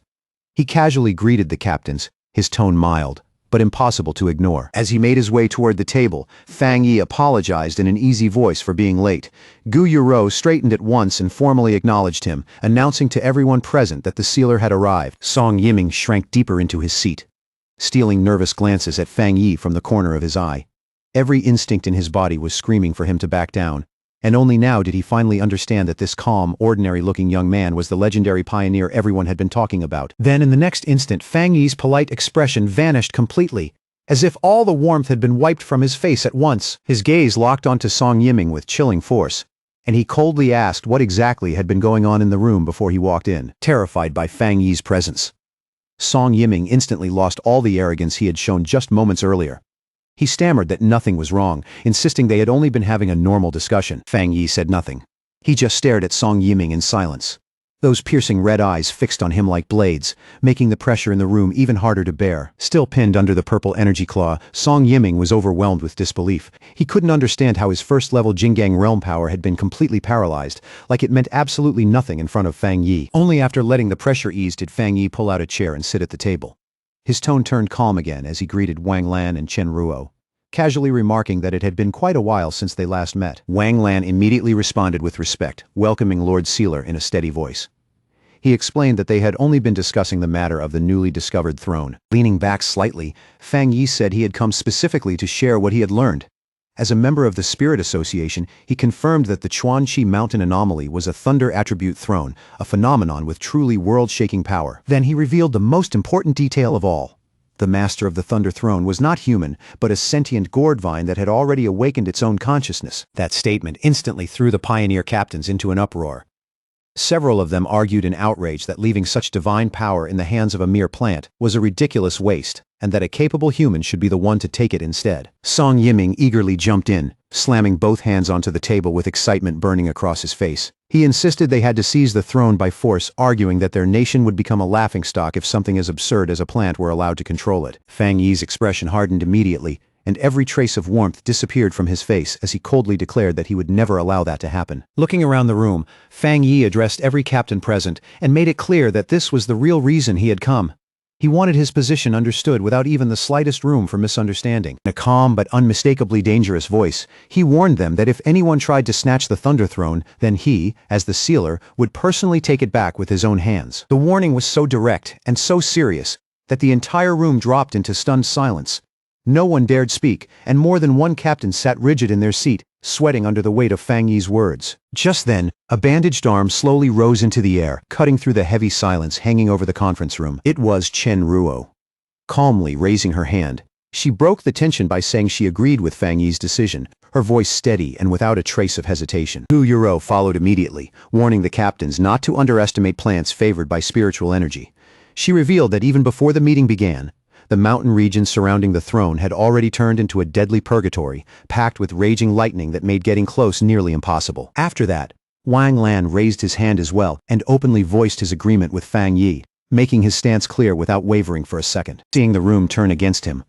He casually greeted the captains, his tone mild, but impossible to ignore. As he made his way toward the table, Fang Yi apologized in an easy voice for being late. Gu Yuro straightened at once and formally acknowledged him, announcing to everyone present that the sealer had arrived. Song Yiming shrank deeper into his seat, stealing nervous glances at Fang Yi from the corner of his eye. Every instinct in his body was screaming for him to back down, and only now did he finally understand that this calm, ordinary-looking young man was the legendary pioneer everyone had been talking about. Then in the next instant, Fang Yi's polite expression vanished completely, as if all the warmth had been wiped from his face at once. His gaze locked onto Song Yiming with chilling force, and he coldly asked what exactly had been going on in the room before he walked in, terrified by Fang Yi's presence. Song Yiming instantly lost all the arrogance he had shown just moments earlier. He stammered that nothing was wrong, insisting they had only been having a normal discussion. Fang Yi said nothing. He just stared at Song Yiming in silence, those piercing red eyes fixed on him like blades, making the pressure in the room even harder to bear. Still pinned under the purple energy claw, Song Yiming was overwhelmed with disbelief. He couldn't understand how his first-level Jinggang realm power had been completely paralyzed, like it meant absolutely nothing in front of Fang Yi. Only after letting the pressure ease did Fang Yi pull out a chair and sit at the table. His tone turned calm again as he greeted Wang Lan and Chen Ruo. casually remarking that it had been quite a while since they last met. Wang Lan immediately responded with respect, welcoming Lord Sealer in a steady voice. He explained that they had only been discussing the matter of the newly discovered throne. Leaning back slightly, Fang Yi said he had come specifically to share what he had learned. As a member of the Spirit Association, he confirmed that the Chuanqi Mountain Anomaly was a thunder attribute throne, a phenomenon with truly world-shaking power. Then he revealed the most important detail of all. The master of the Thunder Throne was not human, but a sentient gourd vine that had already awakened its own consciousness. That statement instantly threw the pioneer captains into an uproar. Several of them argued in outrage that leaving such divine power in the hands of a mere plant was a ridiculous waste, and that a capable human should be the one to take it instead. Song Yiming eagerly jumped in, slamming both hands onto the table with excitement burning across his face. He insisted they had to seize the throne by force, arguing that their nation would become a laughingstock if something as absurd as a plant were allowed to control it. Fang Yi's expression hardened immediately, and every trace of warmth disappeared from his face as he coldly declared that he would never allow that to happen. Looking around the room, Fang Yi addressed every captain present and made it clear that this was the real reason he had come. He wanted his position understood without even the slightest room for misunderstanding. In a calm but unmistakably dangerous voice, he warned them that if anyone tried to snatch the Thunder Throne, then he, as the sealer, would personally take it back with his own hands. The warning was so direct and so serious that the entire room dropped into stunned silence. No one dared speak, and more than one captain sat rigid in their seat, sweating under the weight of Fang Yi's words. Just then, a bandaged arm slowly rose into the air, cutting through the heavy silence hanging over the conference room. It was Chen Ruo. Calmly raising her hand, she broke the tension by saying she agreed with Fang Yi's decision, her voice steady and without a trace of hesitation. Gu Yuro followed immediately, warning the captains not to underestimate plants favored by spiritual energy. She revealed that even before the meeting began, the mountain region surrounding the throne had already turned into a deadly purgatory, packed with raging lightning that made getting close nearly impossible. After that, Wang Lan raised his hand as well and openly voiced his agreement with Fang Yi, making his stance clear without wavering for a second. Seeing the room turn against him,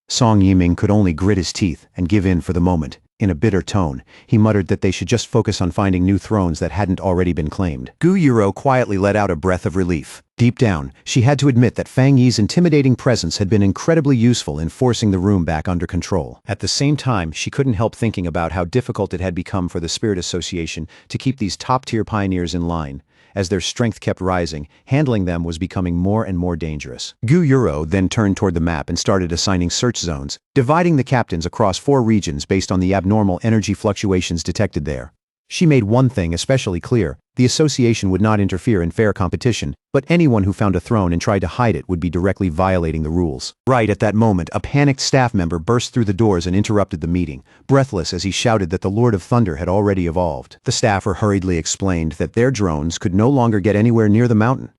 Song Yiming could only grit his teeth and give in for the moment. In a bitter tone, he muttered that they should just focus on finding new thrones that hadn't already been claimed. Gu Yuro quietly let out a breath of relief. Deep down, she had to admit that Fang Yi's intimidating presence had been incredibly useful in forcing the room back under control. At the same time, she couldn't help thinking about how difficult it had become for the Spirit Association to keep these top-tier pioneers in line. As their strength kept rising, handling them was becoming more and more dangerous. Gu Yuro then turned toward the map and started assigning search zones, dividing the captains across 4 regions based on the abnormal energy fluctuations detected there. She made one thing especially clear: the association would not interfere in fair competition, but anyone who found a throne and tried to hide it would be directly violating the rules. Right at that moment, a panicked staff member burst through the doors and interrupted the meeting, breathless as he shouted that the Lord of Thunder had already evolved. The staffer hurriedly explained that their drones could no longer get anywhere near the mountain.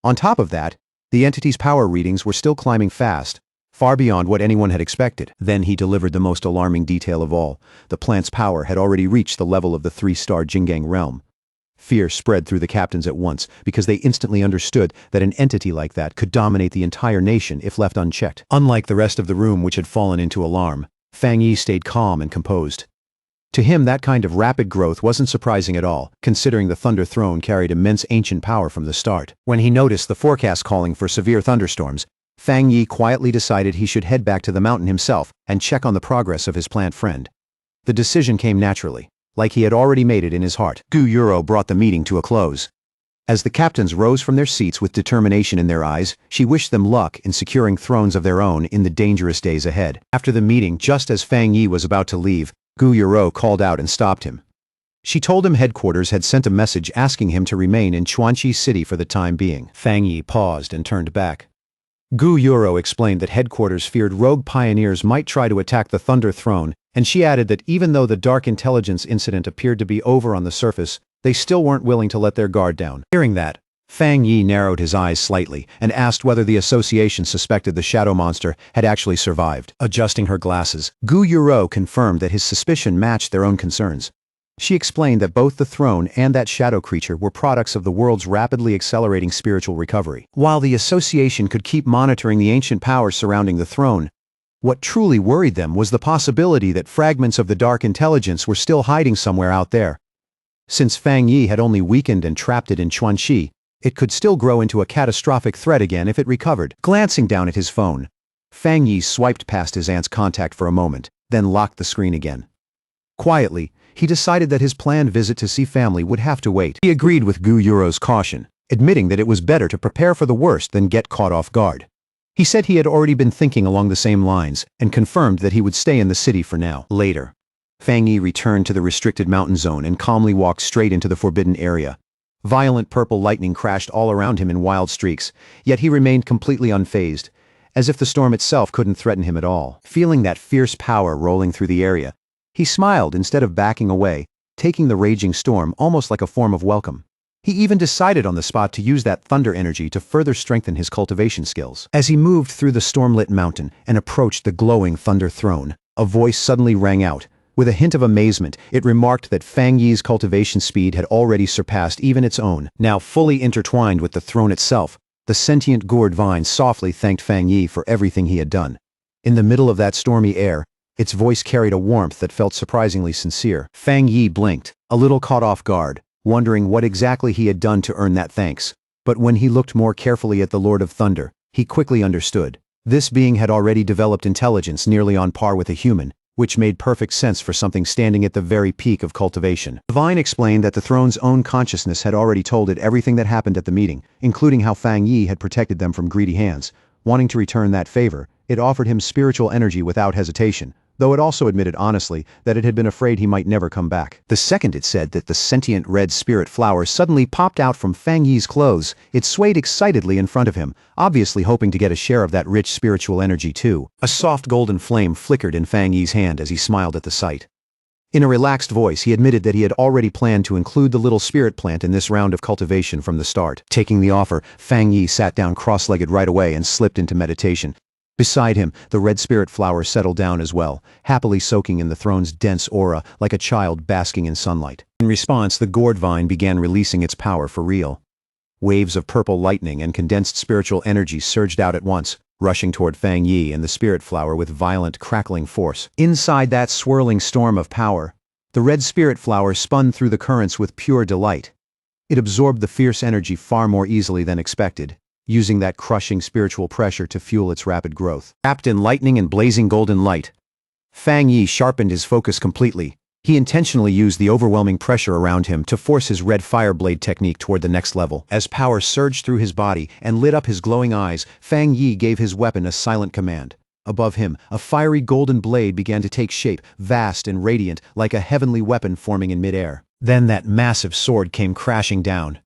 On top of that, the entity's power readings were still climbing fast, far beyond what anyone had expected. Then he delivered the most alarming detail of all. The plant's power had already reached the level of the 3-star Jingang realm. Fear spread through the captains at once, because they instantly understood that an entity like that could dominate the entire nation if left unchecked. Unlike the rest of the room, which had fallen into alarm, Fang Yi stayed calm and composed. To him, that kind of rapid growth wasn't surprising at all, considering the Thunder Throne carried immense ancient power from the start. When he noticed the forecast calling for severe thunderstorms, Fang Yi quietly decided he should head back to the mountain himself and check on the progress of his plant friend. The decision came naturally, like he had already made it in his heart. Gu Yuro brought the meeting to a close. As the captains rose from their seats with determination in their eyes, she wished them luck in securing thrones of their own in the dangerous days ahead. After the meeting, just as Fang Yi was about to leave, Gu Yuro called out and stopped him. She told him headquarters had sent a message asking him to remain in Chuanqi City for the time being. Fang Yi paused and turned back. Gu Yuro explained that headquarters feared rogue pioneers might try to attack the Thunder Throne, and she added that even though the Dark Intelligence incident appeared to be over on the surface, they still weren't willing to let their guard down. Hearing that, Fang Yi narrowed his eyes slightly and asked whether the association suspected the shadow monster had actually survived. Adjusting her glasses, Gu Yuro confirmed that his suspicion matched their own concerns. She explained that both the throne and that shadow creature were products of the world's rapidly accelerating spiritual recovery. While the association could keep monitoring the ancient powers surrounding the throne, what truly worried them was the possibility that fragments of the Dark Intelligence were still hiding somewhere out there. Since Fang Yi had only weakened and trapped it in Chuanqi, it could still grow into a catastrophic threat again if it recovered. Glancing down at his phone, Fang Yi swiped past his aunt's contact for a moment, then locked the screen again. Quietly, he decided that his planned visit to see family would have to wait. He agreed with Gu Yuro's caution, admitting that it was better to prepare for the worst than get caught off guard. He said he had already been thinking along the same lines and confirmed that he would stay in the city for now. Later, Fang Yi returned to the restricted mountain zone and calmly walked straight into the forbidden area. Violent purple lightning crashed all around him in wild streaks, yet he remained completely unfazed, as if the storm itself couldn't threaten him at all. Feeling that fierce power rolling through the area, he smiled instead of backing away, taking the raging storm almost like a form of welcome. He even decided on the spot to use that thunder energy to further strengthen his cultivation skills. As he moved through the storm-lit mountain and approached the glowing Thunder Throne, a voice suddenly rang out. With a hint of amazement, it remarked that Fang Yi's cultivation speed had already surpassed even its own. Now fully intertwined with the throne itself, the sentient gourd vine softly thanked Fang Yi for everything he had done. In the middle of that stormy air, its voice carried a warmth that felt surprisingly sincere. Fang Yi blinked, a little caught off guard, wondering what exactly he had done to earn that thanks. But when he looked more carefully at the Lord of Thunder, he quickly understood. This being had already developed intelligence nearly on par with a human, which made perfect sense for something standing at the very peak of cultivation. The vine explained that the throne's own consciousness had already told it everything that happened at the meeting, including how Fang Yi had protected them from greedy hands. Wanting to return that favor, it offered him spiritual energy without hesitation, though it also admitted honestly that it had been afraid he might never come back. The second it said that the sentient red spirit flower suddenly popped out from Fang Yi's clothes, it swayed excitedly in front of him, obviously hoping to get a share of that rich spiritual energy too. A soft golden flame flickered in Fang Yi's hand as he smiled at the sight. In a relaxed voice, he admitted that he had already planned to include the little spirit plant in this round of cultivation from the start. Taking the offer, Fang Yi sat down cross-legged right away and slipped into meditation. Beside him, the red spirit flower settled down as well, happily soaking in the throne's dense aura like a child basking in sunlight. In response, the gourd vine began releasing its power for real. Waves of purple lightning and condensed spiritual energy surged out at once, rushing toward Fang Yi and the spirit flower with violent, crackling force. Inside that swirling storm of power, the red spirit flower spun through the currents with pure delight. It absorbed the fierce energy far more easily than expected, using that crushing spiritual pressure to fuel its rapid growth. Wrapped in lightning and blazing golden light, Fang Yi sharpened his focus completely. He intentionally used the overwhelming pressure around him to force his red fire blade technique toward the next level. As power surged through his body and lit up his glowing eyes, Fang Yi gave his weapon a silent command. Above him, a fiery golden blade began to take shape, vast and radiant, like a heavenly weapon forming in midair. Then that massive sword came crashing down.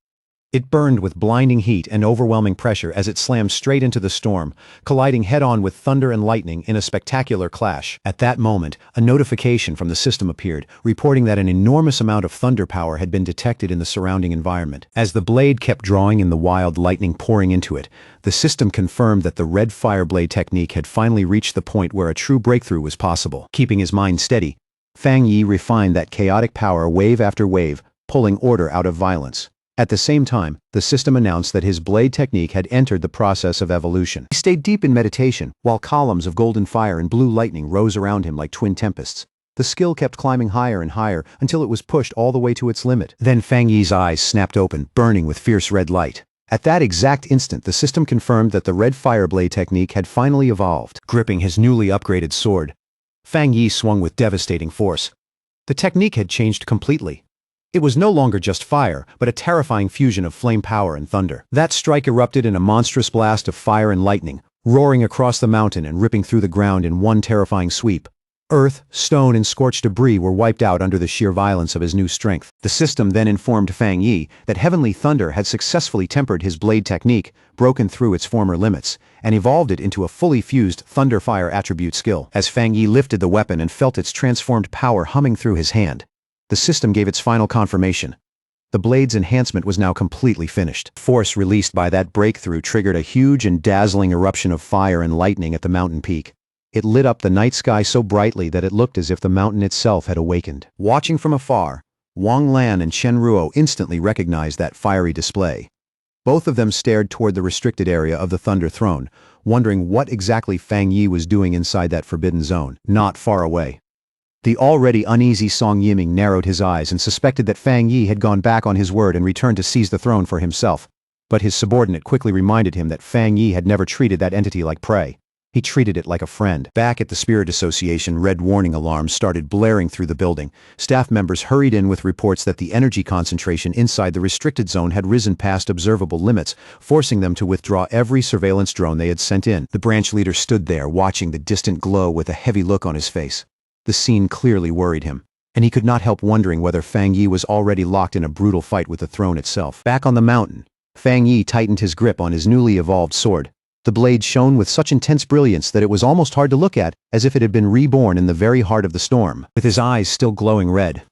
It burned with blinding heat and overwhelming pressure as it slammed straight into the storm, colliding head-on with thunder and lightning in a spectacular clash. At that moment, a notification from the system appeared, reporting that an enormous amount of thunder power had been detected in the surrounding environment. As the blade kept drawing in the wild lightning pouring into it, the system confirmed that the red fire blade technique had finally reached the point where a true breakthrough was possible. Keeping his mind steady, Fang Yi refined that chaotic power wave after wave, pulling order out of violence. At the same time, the system announced that his blade technique had entered the process of evolution. He stayed deep in meditation, while columns of golden fire and blue lightning rose around him like twin tempests. The skill kept climbing higher and higher until it was pushed all the way to its limit. Then Fang Yi's eyes snapped open, burning with fierce red light. At that exact instant, the system confirmed that the red fire blade technique had finally evolved. Gripping his newly upgraded sword, Fang Yi swung with devastating force. The technique had changed completely. It was no longer just fire, but a terrifying fusion of flame power and thunder. That strike erupted in a monstrous blast of fire and lightning, roaring across the mountain and ripping through the ground in one terrifying sweep. Earth, stone, and scorched debris were wiped out under the sheer violence of his new strength. The system then informed Fang Yi that heavenly thunder had successfully tempered his blade technique, broken through its former limits, and evolved it into a fully fused thunder fire attribute skill. As Fang Yi lifted the weapon and felt its transformed power humming through his hand, the system gave its final confirmation. The blade's enhancement was now completely finished. Force released by that breakthrough triggered a huge and dazzling eruption of fire and lightning at the mountain peak. It lit up the night sky so brightly that it looked as if the mountain itself had awakened. Watching from afar, Wang Lan and Chen Ruo instantly recognized that fiery display. Both of them stared toward the restricted area of the Thunder Throne, wondering what exactly Fang Yi was doing inside that forbidden zone, not far away. The already uneasy Song Yiming narrowed his eyes and suspected that Fang Yi had gone back on his word and returned to seize the throne for himself. But his subordinate quickly reminded him that Fang Yi had never treated that entity like prey. He treated it like a friend. Back at the Spirit Association, red warning alarms started blaring through the building. Staff members hurried in with reports that the energy concentration inside the restricted zone had risen past observable limits, forcing them to withdraw every surveillance drone they had sent in. The branch leader stood there, watching the distant glow with a heavy look on his face. The scene clearly worried him, and he could not help wondering whether Fang Yi was already locked in a brutal fight with the throne itself. Back on the mountain, Fang Yi tightened his grip on his newly evolved sword. The blade shone with such intense brilliance that it was almost hard to look at, as if it had been reborn in the very heart of the storm. With his eyes still glowing red,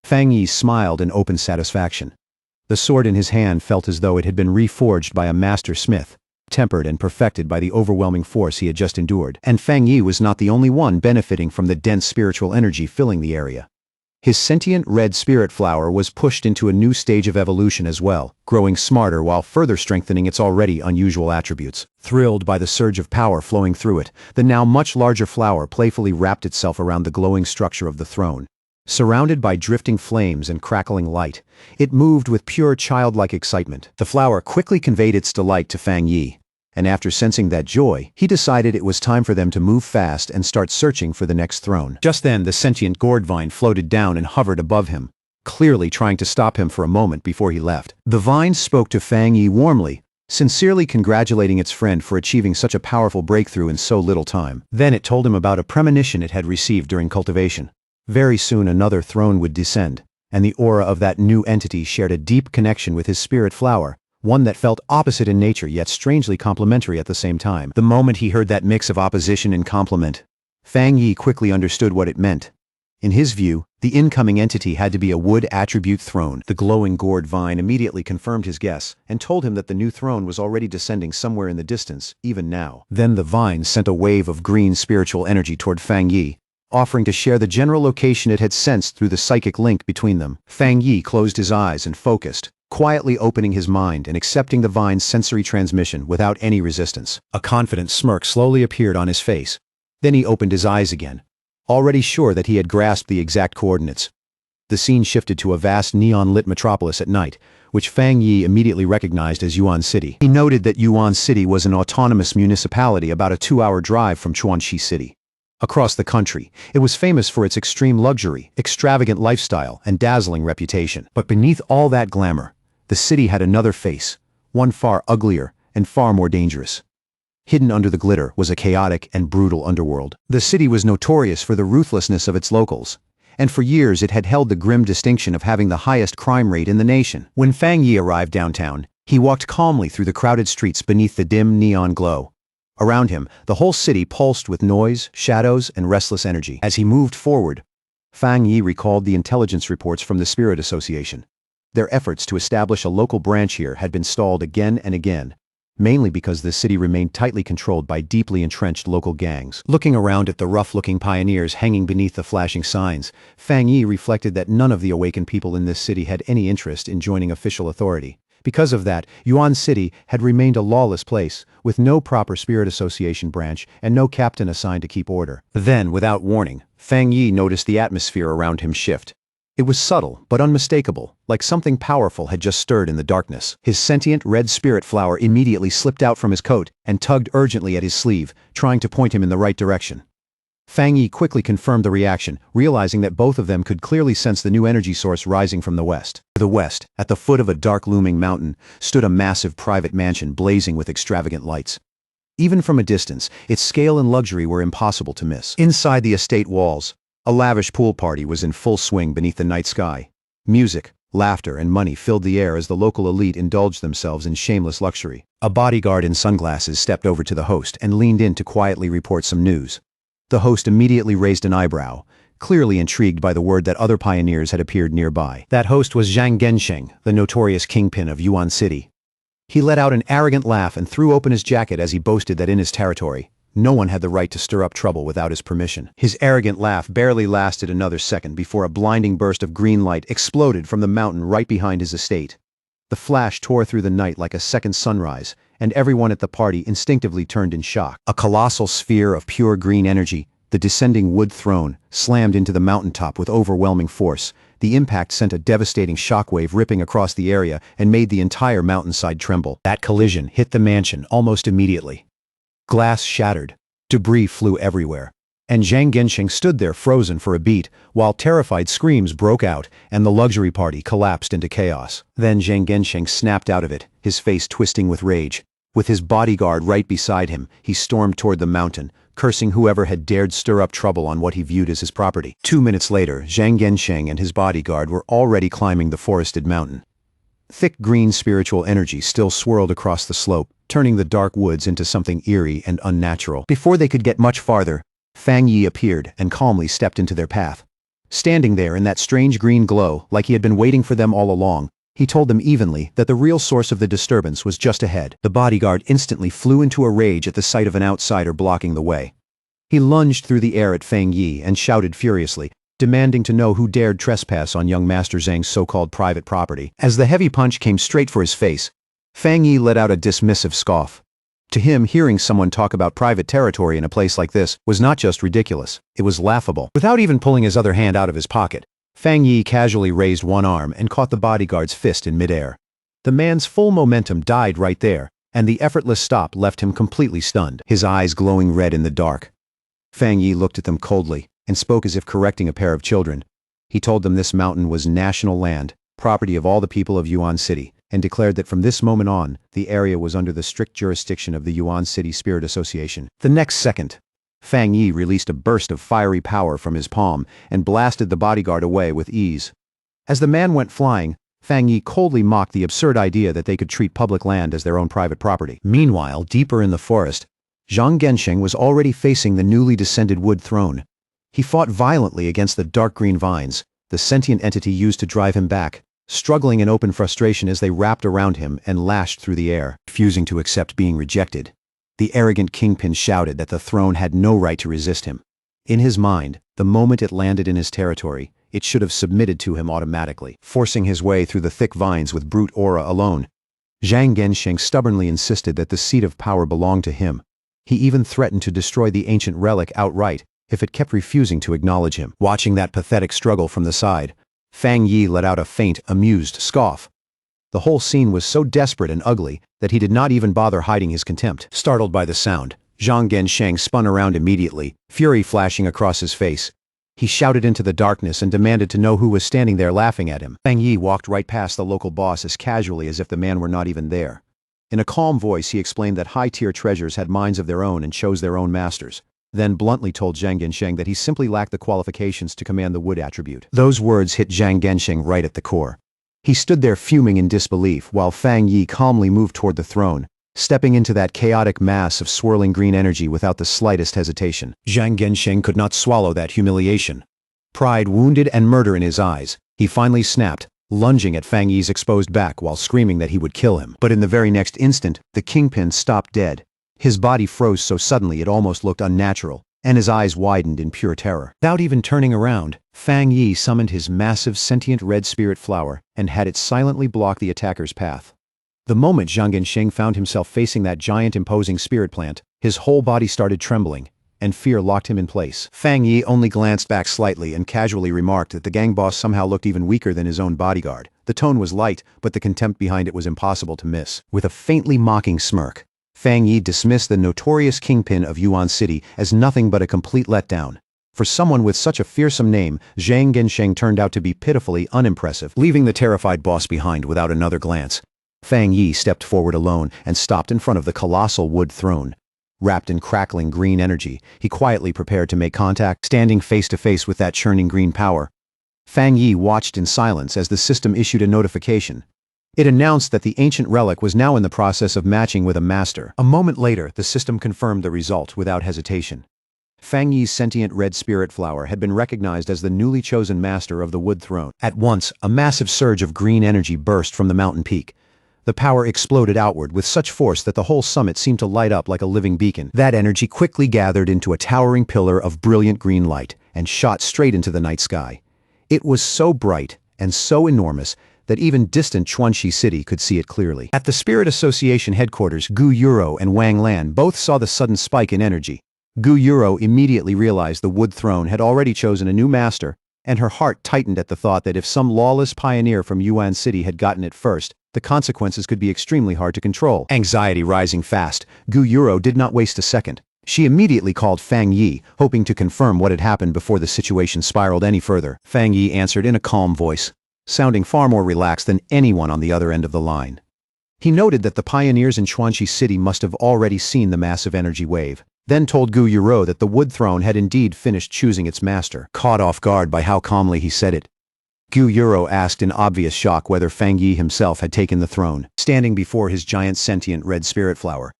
Fang Yi smiled in open satisfaction. The sword in his hand felt as though it had been reforged by a master smith, tempered and perfected by the overwhelming force he had just endured. And Fang Yi was not the only one benefiting from the dense spiritual energy filling the area. His sentient red spirit flower was pushed into a new stage of evolution as well, growing smarter while further strengthening its already unusual attributes. Thrilled by the surge of power flowing through it, the now much larger flower playfully wrapped itself around the glowing structure of the throne. Surrounded by drifting flames and crackling light, it moved with pure childlike excitement. The flower quickly conveyed its delight to Fang Yi, and after sensing that joy, he decided it was time for them to move fast and start searching for the next throne. Just then, the sentient gourd vine floated down and hovered above him, clearly trying to stop him for a moment before he left. The vine spoke to Fang Yi warmly, sincerely congratulating its friend for achieving such a powerful breakthrough in so little time. Then it told him about a premonition it had received during cultivation. Very soon another throne would descend, and the aura of that new entity shared a deep connection with his spirit flower, one that felt opposite in nature yet strangely complementary at the same time. The moment he heard that mix of opposition and complement, Fang Yi quickly understood what it meant. In his view, the incoming entity had to be a wood attribute throne. The glowing gourd vine immediately confirmed his guess and told him that the new throne was already descending somewhere in the distance, even now. Then the vine sent a wave of green spiritual energy toward Fang Yi, offering to share the general location it had sensed through the psychic link between them. Fang Yi closed his eyes and focused, quietly opening his mind and accepting the vine's sensory transmission without any resistance. A confident smirk slowly appeared on his face. Then he opened his eyes again, already sure that he had grasped the exact coordinates. The scene shifted to a vast neon-lit metropolis at night, which Fang Yi immediately recognized as Yuan City. He noted that Yuan City was an autonomous municipality about a 2-hour drive from Chuanxi City. Across the country, it was famous for its extreme luxury, extravagant lifestyle, and dazzling reputation. But beneath all that glamour, the city had another face, one far uglier and far more dangerous. Hidden under the glitter was a chaotic and brutal underworld. The city was notorious for the ruthlessness of its locals, and for years it had held the grim distinction of having the highest crime rate in the nation. When Fang Yi arrived downtown, he walked calmly through the crowded streets beneath the dim neon glow. Around him, the whole city pulsed with noise, shadows, and restless energy. As he moved forward, Fang Yi recalled the intelligence reports from the Spirit Association. Their efforts to establish a local branch here had been stalled again and again, mainly because the city remained tightly controlled by deeply entrenched local gangs. Looking around at the rough-looking pioneers hanging beneath the flashing signs, Fang Yi reflected that none of the awakened people in this city had any interest in joining official authority. Because of that, Yuan City had remained a lawless place, with no proper Spirit Association branch and no captain assigned to keep order. Then, without warning, Fang Yi noticed the atmosphere around him shift. It was subtle, but unmistakable, like something powerful had just stirred in the darkness. His sentient red spirit flower immediately slipped out from his coat and tugged urgently at his sleeve, trying to point him in the right direction. Fang Yi quickly confirmed the reaction, realizing that both of them could clearly sense the new energy source rising from the west. To the west, at the foot of a dark-looming mountain, stood a massive private mansion blazing with extravagant lights. Even from a distance, its scale and luxury were impossible to miss. Inside the estate walls, a lavish pool party was in full swing beneath the night sky. Music, laughter, and money filled the air as the local elite indulged themselves in shameless luxury. A bodyguard in sunglasses stepped over to the host and leaned in to quietly report some news. The host immediately raised an eyebrow, clearly intrigued by the word that other pioneers had appeared nearby. That host was Zhang Gensheng, the notorious kingpin of Yuan City. He let out an arrogant laugh and threw open his jacket as he boasted that in his territory, no one had the right to stir up trouble without his permission. His arrogant laugh barely lasted another second before a blinding burst of green light exploded from the mountain right behind his estate. The flash tore through the night like a second sunrise, and everyone at the party instinctively turned in shock. A colossal sphere of pure green energy, the descending wood throne, slammed into the mountaintop with overwhelming force. The impact sent a devastating shockwave ripping across the area and made the entire mountainside tremble. That collision hit the mansion almost immediately. Glass shattered, Debris flew everywhere, and Zhang Gensheng stood there frozen for a beat, while terrified screams broke out and the luxury party collapsed into chaos. Then Zhang Gensheng snapped out of it, his face twisting with rage. With his bodyguard right beside him, he stormed toward the mountain, cursing whoever had dared stir up trouble on what he viewed as his property. 2 minutes later, Zhang Gensheng and his bodyguard were already climbing the forested mountain. Thick green spiritual energy still swirled across the slope, turning the dark woods into something eerie and unnatural. Before they could get much farther, Fang Yi appeared and calmly stepped into their path. Standing there in that strange green glow, like he had been waiting for them all along, he told them evenly that the real source of the disturbance was just ahead. The bodyguard instantly flew into a rage at the sight of an outsider blocking the way. He lunged through the air at Fang Yi and shouted furiously, demanding to know who dared trespass on young Master Zhang's so-called private property. As the heavy punch came straight for his face, Fang Yi let out a dismissive scoff. To him, hearing someone talk about private territory in a place like this was not just ridiculous, it was laughable. Without even pulling his other hand out of his pocket, Fang Yi casually raised one arm and caught the bodyguard's fist in midair. The man's full momentum died right there, and the effortless stop left him completely stunned, his eyes glowing red in the dark. Fang Yi looked at them coldly and spoke as if correcting a pair of children. He told them this mountain was national land, property of all the people of Yuan City, and declared that from this moment on, the area was under the strict jurisdiction of the Yuan City Spirit Association. The next second, Fang Yi released a burst of fiery power from his palm and blasted the bodyguard away with ease. As the man went flying, Fang Yi coldly mocked the absurd idea that they could treat public land as their own private property. Meanwhile, deeper in the forest, Zhang Gensheng was already facing the newly descended wood throne. He fought violently against the dark green vines, the sentient entity used to drive him back, struggling in open frustration as they wrapped around him and lashed through the air, refusing to accept being rejected. The arrogant kingpin shouted that the throne had no right to resist him. In his mind, the moment it landed in his territory, it should have submitted to him automatically, forcing his way through the thick vines with brute aura alone. Zhang Gensheng stubbornly insisted that the seat of power belonged to him. He even threatened to destroy the ancient relic outright if it kept refusing to acknowledge him. Watching that pathetic struggle from the side, Fang Yi let out a faint, amused scoff. The whole scene was so desperate and ugly that he did not even bother hiding his contempt. Startled by the sound, Zhang Gensheng spun around immediately, fury flashing across his face. He shouted into the darkness and demanded to know who was standing there laughing at him. Fang Yi walked right past the local boss as casually as if the man were not even there. In a calm voice, he explained that high-tier treasures had minds of their own and chose their own masters, then bluntly told Zhang Gensheng that he simply lacked the qualifications to command the wood attribute. Those words hit Zhang Gensheng right at the core. He stood there fuming in disbelief while Fang Yi calmly moved toward the throne, stepping into that chaotic mass of swirling green energy without the slightest hesitation. Zhang Gensheng could not swallow that humiliation. Pride wounded and murder in his eyes, he finally snapped, lunging at Fang Yi's exposed back while screaming that he would kill him. But in the very next instant, the kingpin stopped dead. His body froze so suddenly it almost looked unnatural, and his eyes widened in pure terror. Without even turning around, Fang Yi summoned his massive sentient red spirit flower and had it silently block the attacker's path. The moment Zhang Gensheng found himself facing that giant imposing spirit plant, his whole body started trembling, and fear locked him in place. Fang Yi only glanced back slightly and casually remarked that the gang boss somehow looked even weaker than his own bodyguard. The tone was light, but the contempt behind it was impossible to miss. With a faintly mocking smirk, Fang Yi dismissed the notorious kingpin of Yuan City as nothing but a complete letdown. For someone with such a fearsome name, Zhang Gensheng turned out to be pitifully unimpressive. Leaving the terrified boss behind without another glance, Fang Yi stepped forward alone and stopped in front of the colossal wood throne. Wrapped in crackling green energy, he quietly prepared to make contact, standing face to face with that churning green power. Fang Yi watched in silence as the system issued a notification. It announced that the ancient relic was now in the process of matching with a master. A moment later, the system confirmed the result without hesitation. Fang Yi's sentient red spirit flower had been recognized as the newly chosen master of the wood throne. At once, a massive surge of green energy burst from the mountain peak. The power exploded outward with such force that the whole summit seemed to light up like a living beacon. That energy quickly gathered into a towering pillar of brilliant green light and shot straight into the night sky. It was so bright and so enormous that even distant Chuanxi City could see it clearly. At the Spirit Association headquarters, Gu Yuro and Wang Lan both saw the sudden spike in energy. Gu Yuro immediately realized the wood throne had already chosen a new master, and her heart tightened at the thought that if some lawless pioneer from Yuan City had gotten it first, the consequences could be extremely hard to control. Anxiety rising fast, Gu Yuro did not waste a second. She immediately called Fang Yi, hoping to confirm what had happened before the situation spiraled any further. Fang Yi answered in a calm voice, sounding far more relaxed than anyone on the other end of the line. He noted that the pioneers in Chuanxi City must have already seen the massive energy wave, then told Gu Yuro that the wood throne had indeed finished choosing its master. Caught off guard by how calmly he said it, Gu Yuro asked in obvious shock whether Fang Yi himself had taken the throne, standing before his giant sentient red spirit flower.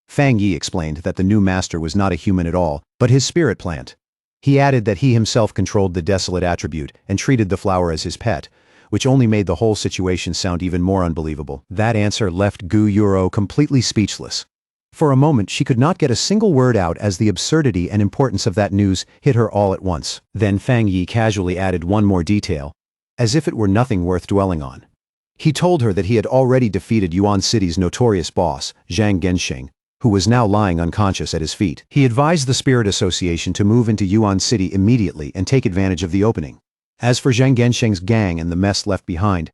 Fang Yi explained that the new master was not a human at all, but his spirit plant. He added that he himself controlled the desolate attribute and treated the flower as his pet, which only made the whole situation sound even more unbelievable. That answer left Gu Yuro completely speechless. For a moment she could not get a single word out as the absurdity and importance of that news hit her all at once. Then Fang Yi casually added one more detail, as if it were nothing worth dwelling on. He told her that he had already defeated Yuan City's notorious boss, Zhang Gensheng, who was now lying unconscious at his feet. He advised the Spirit Association to move into Yuan City immediately and take advantage of the opening. As for Zhang Gensheng's gang and the mess left behind,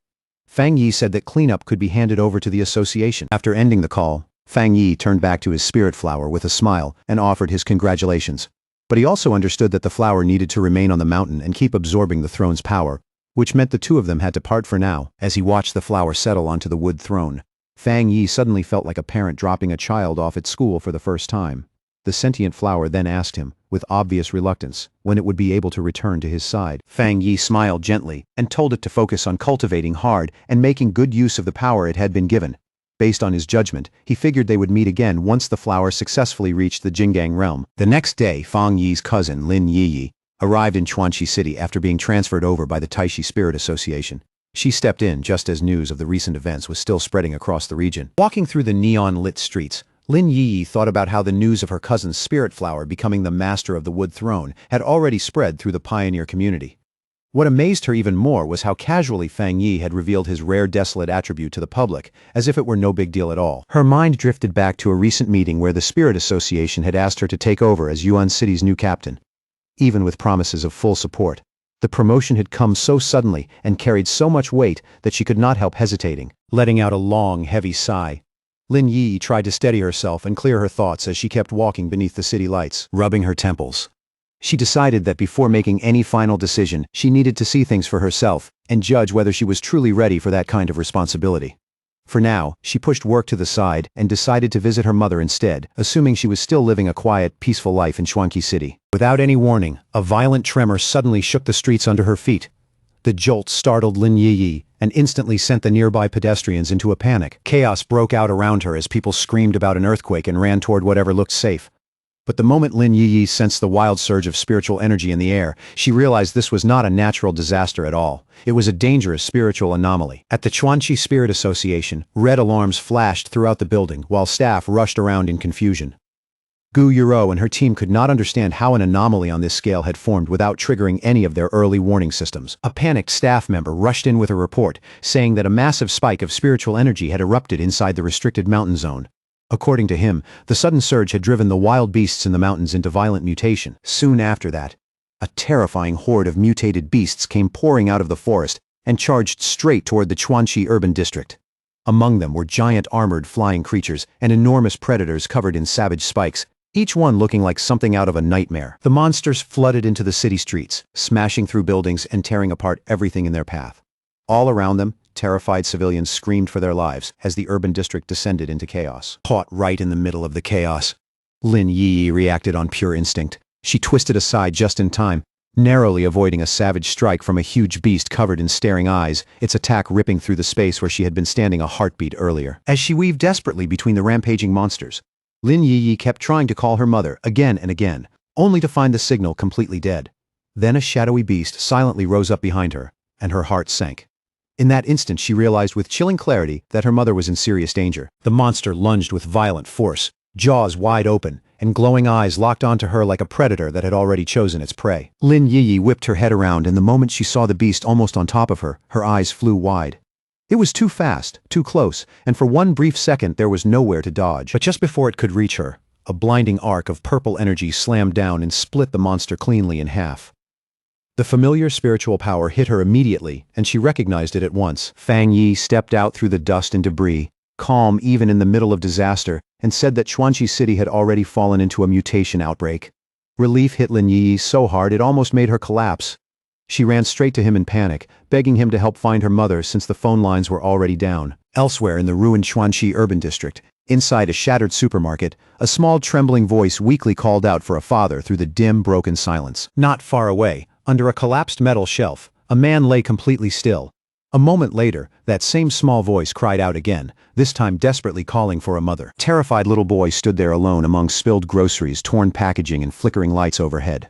Fang Yi said that cleanup could be handed over to the association. After ending the call, Fang Yi turned back to his spirit flower with a smile and offered his congratulations. But he also understood that the flower needed to remain on the mountain and keep absorbing the throne's power, which meant the two of them had to part for now. As he watched the flower settle onto the wood throne, Fang Yi suddenly felt like a parent dropping a child off at school for the first time. The sentient flower then asked him, with obvious reluctance, when it would be able to return to his side. Fang Yi smiled gently and told it to focus on cultivating hard and making good use of the power it had been given. Based on his judgment, he figured they would meet again once the flower successfully reached the Jinggang realm. The next day, Fang Yi's cousin, Lin Yiyi, arrived in Chuanxi City after being transferred over by the Taishi Spirit Association. She stepped in just as news of the recent events was still spreading across the region. Walking through the neon-lit streets, Lin Yiyi thought about how the news of her cousin's spirit flower becoming the master of the wood throne had already spread through the pioneer community. What amazed her even more was how casually Fang Yi had revealed his rare desolate attribute to the public, as if it were no big deal at all. Her mind drifted back to a recent meeting where the Spirit Association had asked her to take over as Yuan City's new captain. Even with promises of full support, the promotion had come so suddenly and carried so much weight that she could not help hesitating. Letting out a long, heavy sigh, Lin Yi tried to steady herself and clear her thoughts as she kept walking beneath the city lights, rubbing her temples. She decided that before making any final decision, she needed to see things for herself and judge whether she was truly ready for that kind of responsibility. For now, she pushed work to the side and decided to visit her mother instead, assuming she was still living a quiet, peaceful life in Chuanxi City. Without any warning, a violent tremor suddenly shook the streets under her feet. The jolt startled Lin Yiyi and instantly sent the nearby pedestrians into a panic. Chaos broke out around her as people screamed about an earthquake and ran toward whatever looked safe. But the moment Lin Yiyi sensed the wild surge of spiritual energy in the air, she realized this was not a natural disaster at all. It was a dangerous spiritual anomaly. At the Chuanxi Spirit Association, red alarms flashed throughout the building while staff rushed around in confusion. Gu Yuro and her team could not understand how an anomaly on this scale had formed without triggering any of their early warning systems. A panicked staff member rushed in with a report, saying that a massive spike of spiritual energy had erupted inside the restricted mountain zone. According to him, the sudden surge had driven the wild beasts in the mountains into violent mutation. Soon after that, a terrifying horde of mutated beasts came pouring out of the forest and charged straight toward the Chuanxi urban district. Among them were giant armored flying creatures and enormous predators covered in savage spikes, each one looking like something out of a nightmare. The monsters flooded into the city streets, smashing through buildings and tearing apart everything in their path. All around them, terrified civilians screamed for their lives as the urban district descended into chaos. Caught right in the middle of the chaos, Lin Yi reacted on pure instinct. She twisted aside just in time, narrowly avoiding a savage strike from a huge beast covered in staring eyes, its attack ripping through the space where she had been standing a heartbeat earlier. As she weaved desperately between the rampaging monsters, Lin Yi kept trying to call her mother again and again, only to find the signal completely dead. Then a shadowy beast silently rose up behind her, and her heart sank. In that instant she realized with chilling clarity that her mother was in serious danger. The monster lunged with violent force, jaws wide open, and glowing eyes locked onto her like a predator that had already chosen its prey. Lin Yi whipped her head around, and the moment she saw the beast almost on top of her, her eyes flew wide. It was too fast, too close, and for one brief second there was nowhere to dodge. But just before it could reach her, a blinding arc of purple energy slammed down and split the monster cleanly in half. The familiar spiritual power hit her immediately, and she recognized it at once. Fang Yi stepped out through the dust and debris, calm even in the middle of disaster, and said that Chuanchi City had already fallen into a mutation outbreak. Relief hit Lin Yi so hard it almost made her collapse. She ran straight to him in panic, begging him to help find her mother since the phone lines were already down. Elsewhere in the ruined Chuanchi urban district, inside a shattered supermarket, a small trembling voice weakly called out for a father through the dim, broken silence. Not far away, under a collapsed metal shelf, a man lay completely still. A moment later, that same small voice cried out again, this time desperately calling for a mother. Terrified little boy stood there alone among spilled groceries, torn packaging, and flickering lights overhead.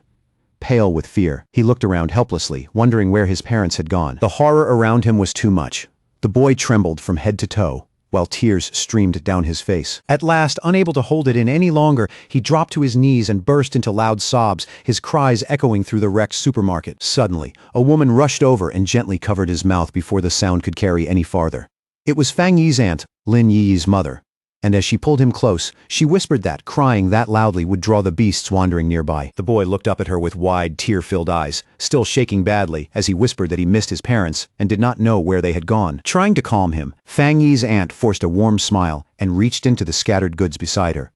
Pale with fear, he looked around helplessly, wondering where his parents had gone. The horror around him was too much. The boy trembled from head to toe, while tears streamed down his face. At last, unable to hold it in any longer, he dropped to his knees and burst into loud sobs, his cries echoing through the wrecked supermarket. Suddenly, a woman rushed over and gently covered his mouth before the sound could carry any farther. It was Fang Yi's aunt, Lin Yi's mother. And as she pulled him close, she whispered that crying that loudly would draw the beasts wandering nearby. The boy looked up at her with wide, tear-filled eyes, still shaking badly as he whispered that he missed his parents and did not know where they had gone. Trying to calm him, Fang Yi's aunt forced a warm smile and reached into the scattered goods beside her.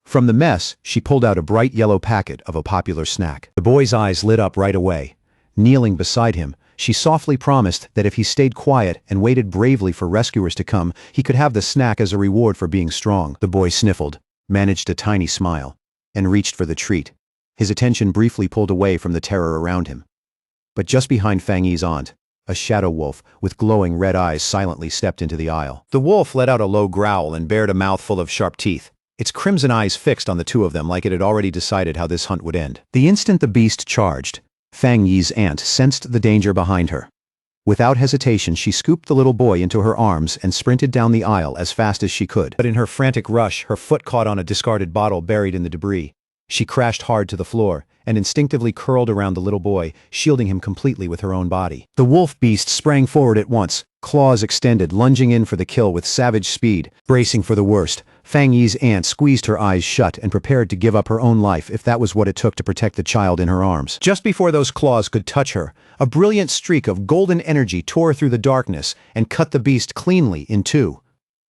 From the mess, she pulled out a bright yellow packet of a popular snack. The boy's eyes lit up right away. Kneeling beside him, she softly promised that if he stayed quiet and waited bravely for rescuers to come, he could have the snack as a reward for being strong. The boy sniffled, managed a tiny smile, and reached for the treat, his attention briefly pulled away from the terror around him. But just behind Fang Yi's aunt, a shadow wolf with glowing red eyes silently stepped into the aisle. The wolf let out a low growl and bared a mouthful of sharp teeth, its crimson eyes fixed on the two of them like it had already decided how this hunt would end. The instant the beast charged, Fang Yi's aunt sensed the danger behind her. Without hesitation, she scooped the little boy into her arms and sprinted down the aisle as fast as she could. But in her frantic rush, her foot caught on a discarded bottle buried in the debris. She crashed hard to the floor and instinctively curled around the little boy, shielding him completely with her own body. The wolf beast sprang forward at once, claws extended, lunging in for the kill with savage speed. Bracing for the worst, Fang Yi's aunt squeezed her eyes shut and prepared to give up her own life if that was what it took to protect the child in her arms. Just before those claws could touch her, a brilliant streak of golden energy tore through the darkness and cut the beast cleanly in two.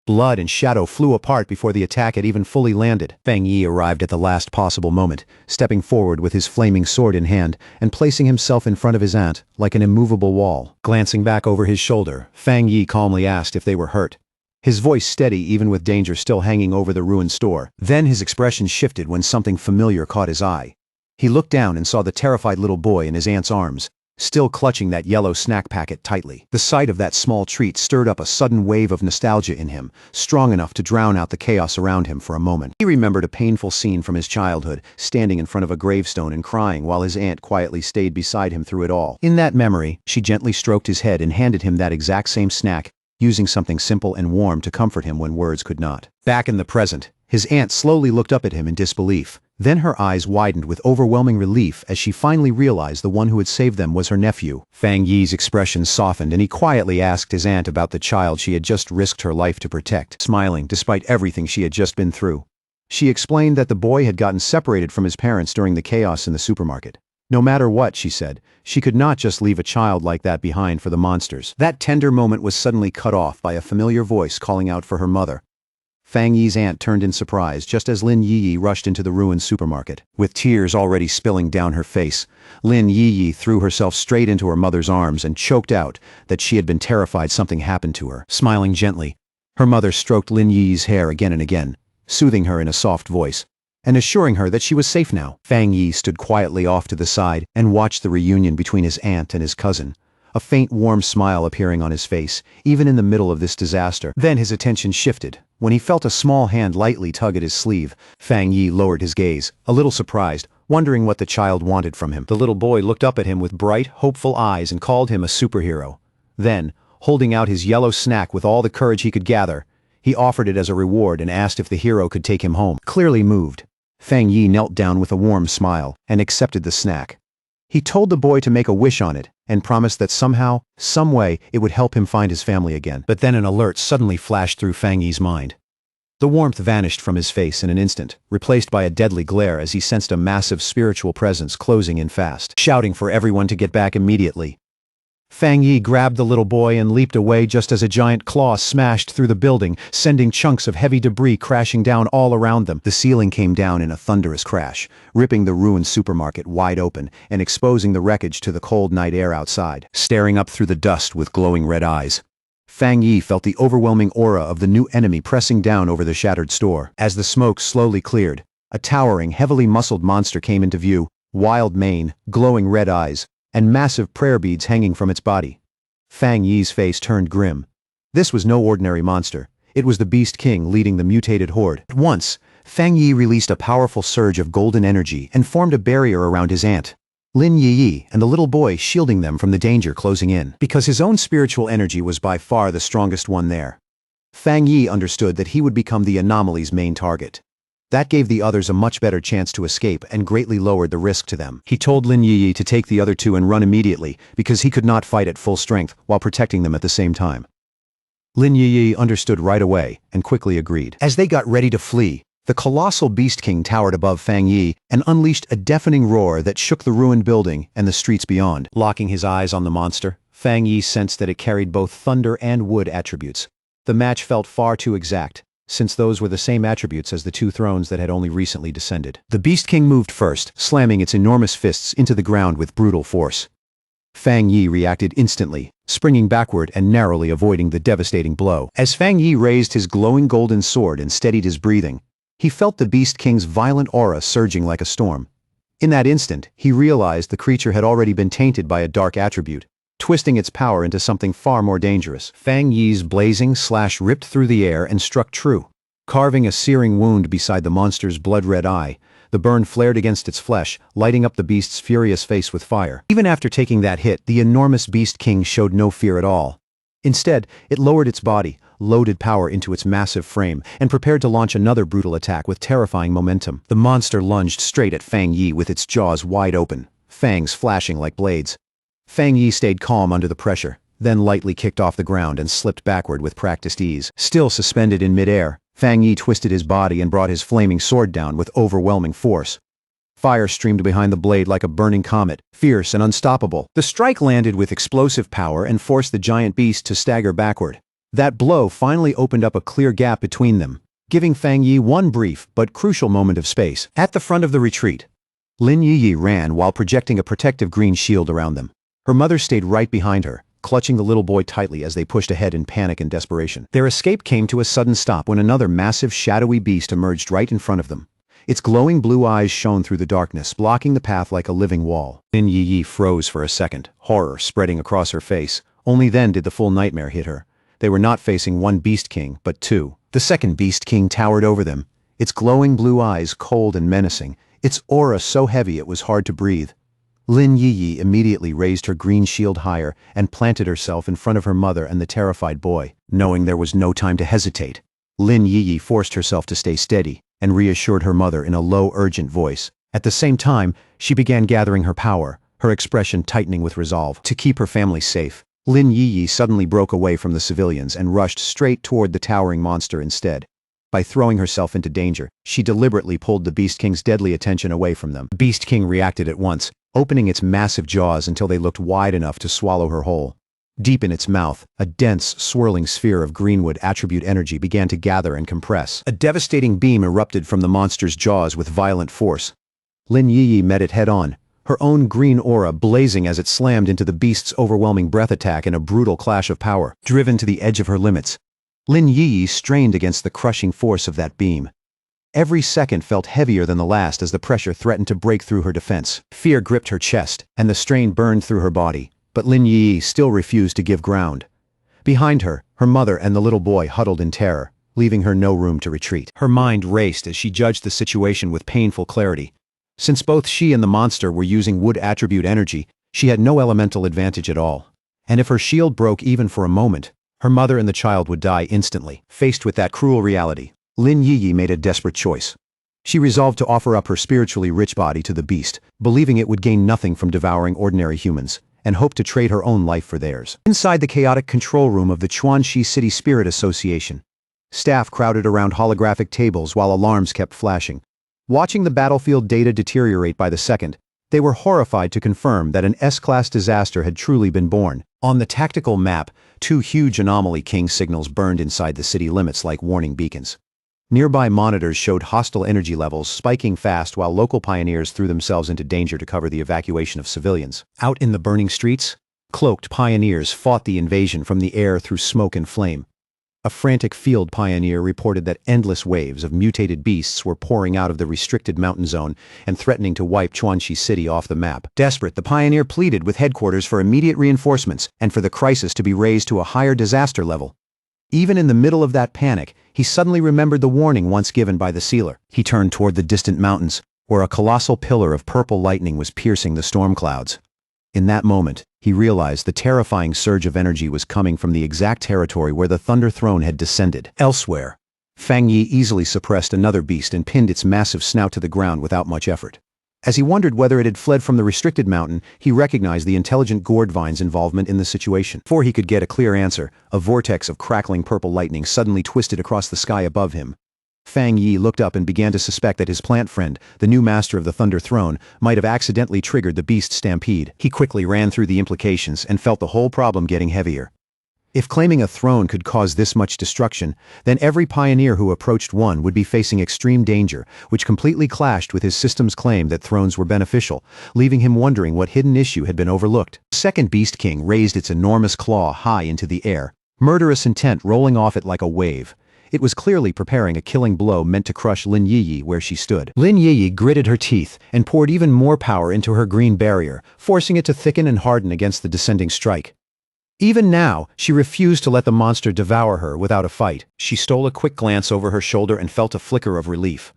Blood and shadow flew apart before the attack had even fully landed. Fang Yi arrived at the last possible moment, stepping forward with his flaming sword in hand and placing himself in front of his aunt like an immovable wall. Glancing back over his shoulder, Fang Yi calmly asked if they were hurt, his voice steady even with danger still hanging over the ruined store. Then his expression shifted when something familiar caught his eye. He looked down and saw the terrified little boy in his aunt's arms, still clutching that yellow snack packet tightly. The sight of that small treat stirred up a sudden wave of nostalgia in him, strong enough to drown out the chaos around him for a moment. He remembered a painful scene from his childhood, standing in front of a gravestone and crying while his aunt quietly stayed beside him through it all. In that memory, she gently stroked his head and handed him that exact same snack, using something simple and warm to comfort him when words could not. Back in the present, his aunt slowly looked up at him in disbelief. Then her eyes widened with overwhelming relief as she finally realized the one who had saved them was her nephew. Fang Yi's expression softened and he quietly asked his aunt about the child she had just risked her life to protect, smiling despite everything she had just been through. She explained that the boy had gotten separated from his parents during the chaos in the supermarket. No matter what, she said, she could not just leave a child like that behind for the monsters. That tender moment was suddenly cut off by a familiar voice calling out for her mother. Fang Yi's aunt turned in surprise just as Lin Yi rushed into the ruined supermarket. With tears already spilling down her face, Lin Yi threw herself straight into her mother's arms and choked out that she had been terrified something happened to her. Smiling gently, her mother stroked Lin Yi's hair again and again, soothing her in a soft voice, and assuring her that she was safe now. Fang Yi stood quietly off to the side and watched the reunion between his aunt and his cousin, a faint warm smile appearing on his face, even in the middle of this disaster. Then his attention shifted. When he felt a small hand lightly tug at his sleeve, Fang Yi lowered his gaze, a little surprised, wondering what the child wanted from him. The little boy looked up at him with bright, hopeful eyes and called him a superhero. Then, holding out his yellow snack with all the courage he could gather, he offered it as a reward and asked if the hero could take him home. Clearly moved, Fang Yi knelt down with a warm smile and accepted the snack. He told the boy to make a wish on it and promised that somehow, some way, it would help him find his family again. But then an alert suddenly flashed through Fang Yi's mind. The warmth vanished from his face in an instant, replaced by a deadly glare as he sensed a massive spiritual presence closing in fast, shouting for everyone to get back immediately. Fang Yi grabbed the little boy and leaped away just as a giant claw smashed through the building, sending chunks of heavy debris crashing down all around them. The ceiling came down in a thunderous crash, ripping the ruined supermarket wide open and exposing the wreckage to the cold night air outside. Staring up through the dust with glowing red eyes, Fang Yi felt the overwhelming aura of the new enemy pressing down over the shattered store. As the smoke slowly cleared, a towering, heavily muscled monster came into view, wild mane, glowing red eyes, and massive prayer beads hanging from its body. Fang Yi's face turned grim. This was no ordinary monster. It was the Beast King leading the mutated horde. At once, Fang Yi released a powerful surge of golden energy and formed a barrier around his aunt, Lin Yi, and the little boy, shielding them from the danger closing in. Because his own spiritual energy was by far the strongest one there, Fang Yi understood that he would become the anomaly's main target. That gave the others a much better chance to escape and greatly lowered the risk to them. He told Lin Yi to take the other two and run immediately because he could not fight at full strength while protecting them at the same time. Lin Yi understood right away and quickly agreed. As they got ready to flee, the colossal Beast King towered above Fang Yi and unleashed a deafening roar that shook the ruined building and the streets beyond. Locking his eyes on the monster, Fang Yi sensed that it carried both thunder and wood attributes. The match felt far too exact, since those were the same attributes as the two thrones that had only recently descended. The Beast King moved first, slamming its enormous fists into the ground with brutal force. Fang Yi reacted instantly, springing backward and narrowly avoiding the devastating blow. As Fang Yi raised his glowing golden sword and steadied his breathing, he felt the Beast King's violent aura surging like a storm. In that instant, he realized the creature had already been tainted by a dark attribute, twisting its power into something far more dangerous. Fang Yi's blazing slash ripped through the air and struck true, carving a searing wound beside the monster's blood-red eye. The burn flared against its flesh, lighting up the beast's furious face with fire. Even after taking that hit, the enormous Beast King showed no fear at all. Instead, it lowered its body, loaded power into its massive frame, and prepared to launch another brutal attack with terrifying momentum. The monster lunged straight at Fang Yi with its jaws wide open, fangs flashing like blades. Fang Yi stayed calm under the pressure, then lightly kicked off the ground and slipped backward with practiced ease. Still suspended in midair, Fang Yi twisted his body and brought his flaming sword down with overwhelming force. Fire streamed behind the blade like a burning comet, fierce and unstoppable. The strike landed with explosive power and forced the giant beast to stagger backward. That blow finally opened up a clear gap between them, giving Fang Yi one brief but crucial moment of space. At the front of the retreat, Lin Yi ran while projecting a protective green shield around them. Her mother stayed right behind her, clutching the little boy tightly as they pushed ahead in panic and desperation. Their escape came to a sudden stop when another massive shadowy beast emerged right in front of them. Its glowing blue eyes shone through the darkness, blocking the path like a living wall. Lin Yi froze for a second, horror spreading across her face. Only then did the full nightmare hit her. They were not facing one Beast King, but two. The second Beast King towered over them, its glowing blue eyes cold and menacing, its aura so heavy it was hard to breathe. Lin Yi immediately raised her green shield higher and planted herself in front of her mother and the terrified boy. Knowing there was no time to hesitate, Lin Yi forced herself to stay steady and reassured her mother in a low, urgent voice. At the same time, she began gathering her power, her expression tightening with resolve. To keep her family safe, Lin Yi suddenly broke away from the civilians and rushed straight toward the towering monster instead. By throwing herself into danger, she deliberately pulled the Beast King's deadly attention away from them. The Beast King reacted at once, opening its massive jaws until they looked wide enough to swallow her whole. Deep in its mouth, a dense, swirling sphere of greenwood attribute energy began to gather and compress. A devastating beam erupted from the monster's jaws with violent force. Lin Yi met it head-on, her own green aura blazing as it slammed into the beast's overwhelming breath attack in a brutal clash of power. Driven to the edge of her limits, Lin Yi strained against the crushing force of that beam. Every second felt heavier than the last as the pressure threatened to break through her defense. Fear gripped her chest, and the strain burned through her body, but Lin Yi still refused to give ground. Behind her, her mother and the little boy huddled in terror, leaving her no room to retreat. Her mind raced as she judged the situation with painful clarity. Since both she and the monster were using wood attribute energy, she had no elemental advantage at all. And if her shield broke even for a moment, her mother and the child would die instantly. Faced with that cruel reality, Lin Yi made a desperate choice. She resolved to offer up her spiritually rich body to the beast, believing it would gain nothing from devouring ordinary humans, and hoped to trade her own life for theirs. Inside the chaotic control room of the Chuanxi City Spirit Association, staff crowded around holographic tables while alarms kept flashing. Watching the battlefield data deteriorate by the second, They were horrified to confirm that an S-class disaster had truly been born. On the tactical map, 2 huge anomaly king signals burned inside the city limits like warning beacons. Nearby monitors showed hostile energy levels spiking fast while local pioneers threw themselves into danger to cover the evacuation of civilians. Out in the burning streets, cloaked pioneers fought the invasion from the air through smoke and flame. A frantic field pioneer reported that endless waves of mutated beasts were pouring out of the restricted mountain zone and threatening to wipe Chuanxi City off the map. Desperate, the pioneer pleaded with headquarters for immediate reinforcements and for the crisis to be raised to a higher disaster level. Even in the middle of that panic, he suddenly remembered the warning once given by the sealer. He turned toward the distant mountains, where a colossal pillar of purple lightning was piercing the storm clouds. In that moment, he realized the terrifying surge of energy was coming from the exact territory where the Thunder Throne had descended. Elsewhere, Fang Yi easily suppressed another beast and pinned its massive snout to the ground without much effort. As he wondered whether it had fled from the restricted mountain, he recognized the intelligent gourd vine's involvement in the situation. Before he could get a clear answer, a vortex of crackling purple lightning suddenly twisted across the sky above him. Fang Yi looked up and began to suspect that his plant friend, the new master of the Thunder Throne, might have accidentally triggered the beast stampede. He quickly ran through the implications and felt the whole problem getting heavier. If claiming a throne could cause this much destruction, then every pioneer who approached one would be facing extreme danger, which completely clashed with his system's claim that thrones were beneficial, leaving him wondering what hidden issue had been overlooked. The second Beast King raised its enormous claw high into the air, murderous intent rolling off it like a wave. It was clearly preparing a killing blow meant to crush Lin Yiyi where she stood. Lin Yiyi gritted her teeth and poured even more power into her green barrier, forcing it to thicken and harden against the descending strike. Even now, she refused to let the monster devour her without a fight. She stole a quick glance over her shoulder and felt a flicker of relief.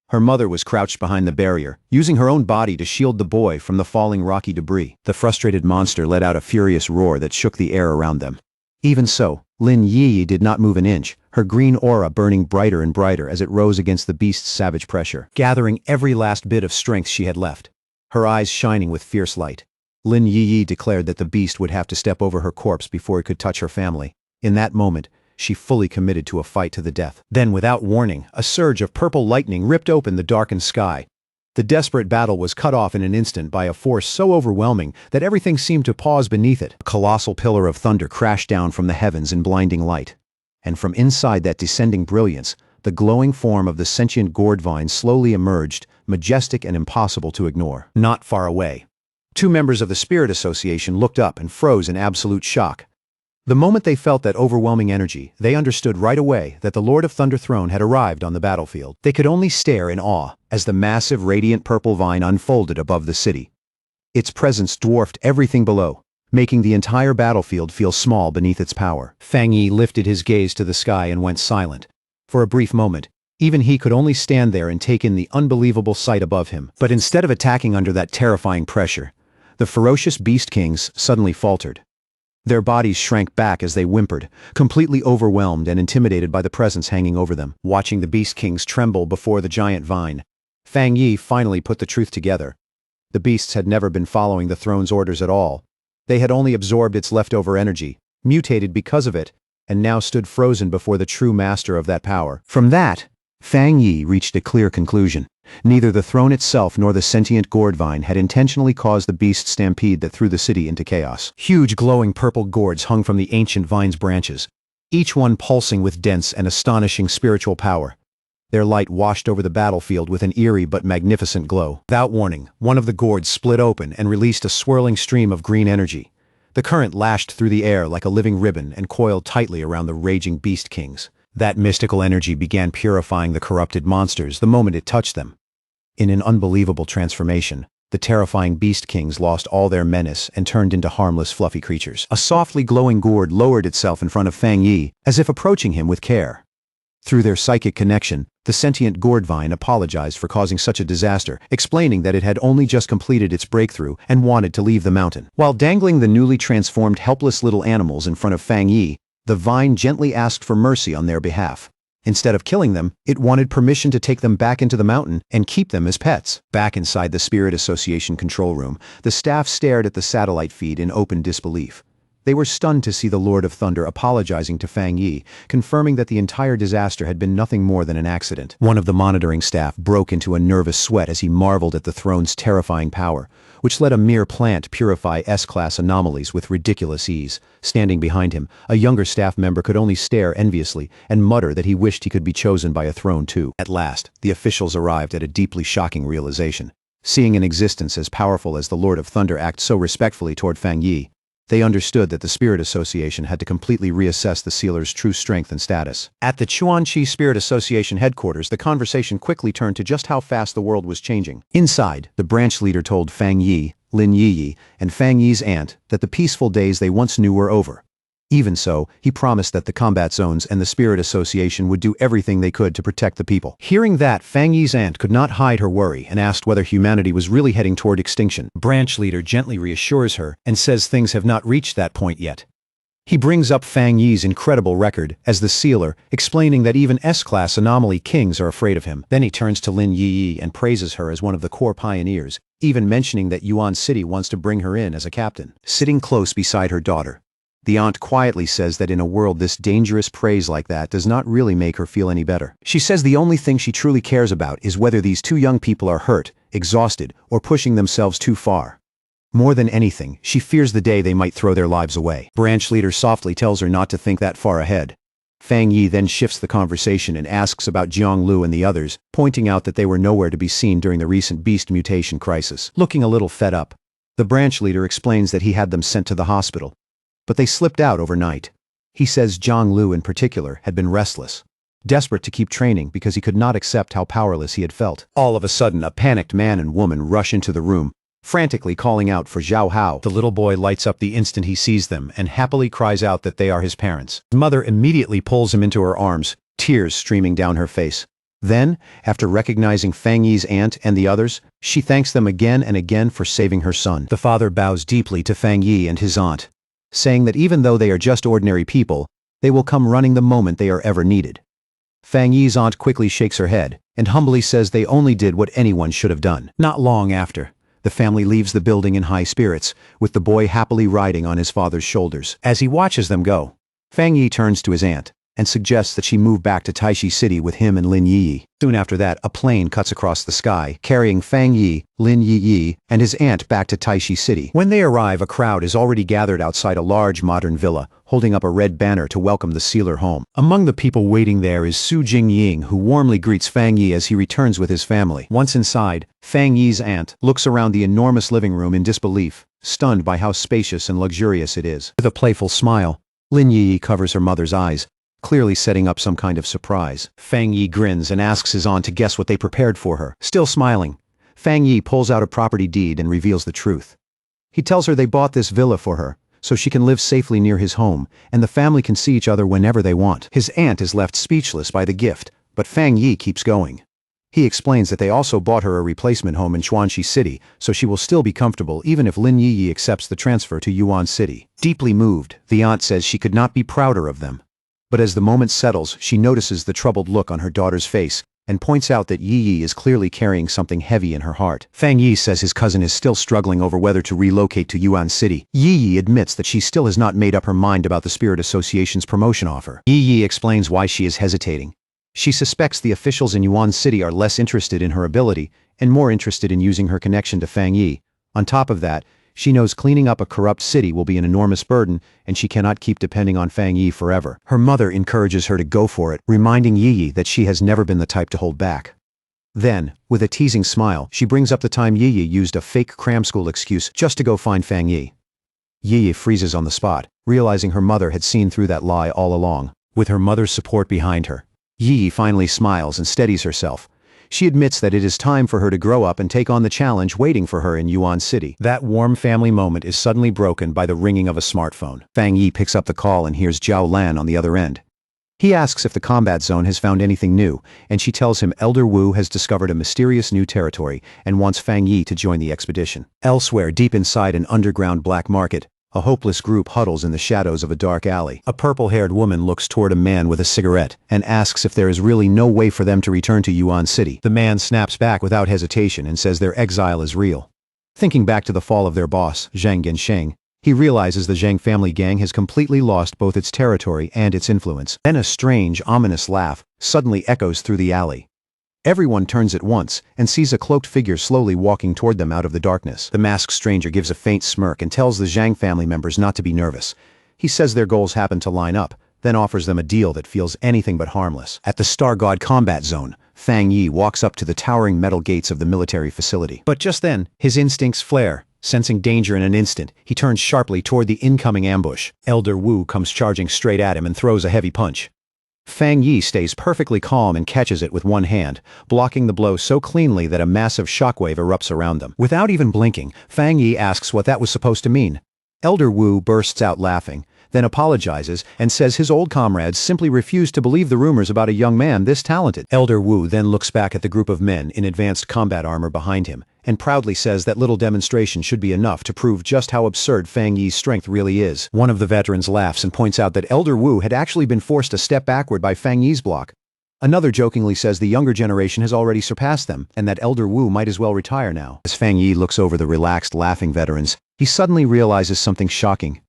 Her mother was crouched behind the barrier, using her own body to shield the boy from the falling rocky debris. The frustrated monster let out a furious roar that shook the air around them. Even so, Lin Yiyi did not move an inch, her green aura burning brighter and brighter as it rose against the beast's savage pressure, gathering every last bit of strength she had left. Her eyes shining with fierce light. Lin Yiyi declared that the beast would have to step over her corpse before it could touch her family. In that moment, she fully committed to a fight to the death. Then, without warning, a surge of purple lightning ripped open the darkened sky. The desperate battle was cut off in an instant by a force so overwhelming that everything seemed to pause beneath it. A colossal pillar of thunder crashed down from the heavens in blinding light. And from inside that descending brilliance, the glowing form of the sentient gourd vine slowly emerged, majestic and impossible to ignore. Not far away, 2 members of the Spirit Association looked up and froze in absolute shock. The moment they felt that overwhelming energy, they understood right away that the Lord of Thunder Throne had arrived on the battlefield. They could only stare in awe as the massive radiant purple vine unfolded above the city. Its presence dwarfed everything below, making the entire battlefield feel small beneath its power. Fang Yi lifted his gaze to the sky and went silent. For a brief moment, even he could only stand there and take in the unbelievable sight above him. But instead of attacking under that terrifying pressure, the ferocious Beast Kings suddenly faltered. Their bodies shrank back as they whimpered, completely overwhelmed and intimidated by the presence hanging over them. Watching the Beast Kings tremble before the giant vine, Fang Yi finally put the truth together. The beasts had never been following the throne's orders at all. They had only absorbed its leftover energy, mutated because of it, and now stood frozen before the true master of that power. From that, Fang Yi reached a clear conclusion. Neither the throne itself nor the sentient gourd vine had intentionally caused the beast stampede that threw the city into chaos. Huge glowing purple gourds hung from the ancient vine's branches, each one pulsing with dense and astonishing spiritual power. Their light washed over the battlefield with an eerie but magnificent glow. Without warning, one of the gourds split open and released a swirling stream of green energy. The current lashed through the air like a living ribbon and coiled tightly around the raging Beast Kings. That mystical energy began purifying the corrupted monsters the moment it touched them. In an unbelievable transformation, the terrifying Beast Kings lost all their menace and turned into harmless fluffy creatures. A softly glowing gourd lowered itself in front of Fang Yi, as if approaching him with care. Through their psychic connection, the sentient gourd vine apologized for causing such a disaster, explaining that it had only just completed its breakthrough and wanted to leave the mountain. While dangling the newly transformed helpless little animals in front of Fang Yi, the vine gently asked for mercy on their behalf. Instead of killing them, it wanted permission to take them back into the mountain and keep them as pets. Back inside the Spirit Association control room, the staff stared at the satellite feed in open disbelief. They were stunned to see the Lord of Thunder apologizing to Fang Yi, confirming that the entire disaster had been nothing more than an accident. One of the monitoring staff broke into a nervous sweat as he marveled at the throne's terrifying power, which let a mere plant purify S-class anomalies with ridiculous ease. Standing behind him, a younger staff member could only stare enviously and mutter that he wished he could be chosen by a throne too. At last, the officials arrived at a deeply shocking realization. Seeing an existence as powerful as the Lord of Thunder act so respectfully toward Fang Yi, they understood that the Spirit Association had to completely reassess the sealer's true strength and status. At the Chuanqi Spirit Association headquarters, the conversation quickly turned to just how fast the world was changing. Inside, the branch leader told Fang Yi, Lin Yi, and Fang Yi's aunt that the peaceful days they once knew were over. Even so, he promised that the combat zones and the Spirit Association would do everything they could to protect the people. Hearing that, Fang Yi's aunt could not hide her worry and asked whether humanity was really heading toward extinction. Branch leader gently reassures her and says things have not reached that point yet. He brings up Fang Yi's incredible record as the sealer, explaining that even S-class anomaly kings are afraid of him. Then he turns to Lin Yi and praises her as one of the core pioneers, even mentioning that Yuan City wants to bring her in as a captain. Sitting close beside her daughter, the aunt quietly says that in a world this dangerous praise like that does not really make her feel any better. She says the only thing she truly cares about is whether these two young people are hurt, exhausted, or pushing themselves too far. More than anything, she fears the day they might throw their lives away. Branch leader softly tells her not to think that far ahead. Fang Yi then shifts the conversation and asks about Jiang Lu and the others, pointing out that they were nowhere to be seen during the recent beast mutation crisis. Looking a little fed up, the branch leader explains that he had them sent to the hospital, but they slipped out overnight. He says Jiang Lu in particular had been restless, desperate to keep training because he could not accept how powerless he had felt. All of a sudden, a panicked man and woman rush into the room, frantically calling out for Zhao Hao. The little boy lights up the instant he sees them and happily cries out that they are his parents. His mother immediately pulls him into her arms, tears streaming down her face. Then, after recognizing Fang Yi's aunt and the others, she thanks them again and again for saving her son. The father bows deeply to Fang Yi and his aunt, saying that even though they are just ordinary people, they will come running the moment they are ever needed. Fang Yi's aunt quickly shakes her head and humbly says they only did what anyone should have done. Not long after, the family leaves the building in high spirits, with the boy happily riding on his father's shoulders. As he watches them go, Fang Yi turns to his aunt and suggests that she move back to Taishi City with him and Lin Yi. Soon after that, a plane cuts across the sky, carrying Fang Yi, Lin Yi, and his aunt back to Taishi City. When they arrive, a crowd is already gathered outside a large modern villa, holding up a red banner to welcome the sealer home. Among the people waiting there is Su Jingying, who warmly greets Fang Yi as he returns with his family. Once inside, Fang Yi's aunt looks around the enormous living room in disbelief, stunned by how spacious and luxurious it is. With a playful smile, Lin Yi covers her mother's eyes, clearly setting up some kind of surprise. Fang Yi grins and asks his aunt to guess what they prepared for her. Still smiling, Fang Yi pulls out a property deed and reveals the truth. He tells her they bought this villa for her, so she can live safely near his home, and the family can see each other whenever they want. His aunt is left speechless by the gift, but Fang Yi keeps going. He explains that they also bought her a replacement home in Chuanqi City, so she will still be comfortable even if Lin Yi accepts the transfer to Yuan City. Deeply moved, the aunt says she could not be prouder of them. But as the moment settles, she notices the troubled look on her daughter's face and points out that Yi is clearly carrying something heavy in her heart. Fang Yi says his cousin is still struggling over whether to relocate to Yuan City. Yi admits that she still has not made up her mind about the Spirit Association's promotion offer. Yi explains why she is hesitating. She suspects the officials in Yuan City are less interested in her ability and more interested in using her connection to Fang Yi. On top of that, she knows cleaning up a corrupt city will be an enormous burden, and she cannot keep depending on Fang Yi forever. Her mother encourages her to go for it, reminding Yi that she has never been the type to hold back. Then, with a teasing smile, she brings up the time Yi used a fake cram school excuse just to go find Fang Yi. Yi freezes on the spot, realizing her mother had seen through that lie all along. With her mother's support behind her, Yi finally smiles and steadies herself. She admits that it is time for her to grow up and take on the challenge waiting for her in Yuan City. That warm family moment is suddenly broken by the ringing of a smartphone. Fang Yi picks up the call and hears Zhao Lan on the other end. He asks if the combat zone has found anything new, and she tells him Elder Wu has discovered a mysterious new territory and wants Fang Yi to join the expedition. Elsewhere, deep inside an underground black market, a hopeless group huddles in the shadows of a dark alley. A purple-haired woman looks toward a man with a cigarette and asks if there is really no way for them to return to Yuan City. The man snaps back without hesitation and says their exile is real. Thinking back to the fall of their boss, Zhang Gensheng, He realizes the Zhang family gang has completely lost both its territory and its influence. Then a strange, ominous laugh suddenly echoes through the alley. Everyone turns at once and sees a cloaked figure slowly walking toward them out of the darkness. The masked stranger gives a faint smirk and tells the Zhang family members not to be nervous. He says their goals happen to line up, then offers them a deal that feels anything but harmless. At the Star God combat zone, Fang Yi walks up to the towering metal gates of the military facility. But just then, his instincts flare. Sensing danger in an instant, he turns sharply toward the incoming ambush. Elder Wu comes charging straight at him and throws a heavy punch. Fang Yi stays perfectly calm and catches it with one hand, blocking the blow so cleanly that a massive shockwave erupts around them. Without even blinking, Fang Yi asks what that was supposed to mean. Elder Wu bursts out laughing, then apologizes and says his old comrades simply refused to believe the rumors about a young man this talented. Elder Wu then looks back at the group of men in advanced combat armor behind him, and proudly says that little demonstration should be enough to prove just how absurd Fang Yi's strength really is. One of the veterans laughs and points out that Elder Wu had actually been forced a step backward by Fang Yi's block. Another jokingly says the younger generation has already surpassed them, and that Elder Wu might as well retire now. As Fang Yi looks over the relaxed, laughing veterans, he suddenly realizes something shocking.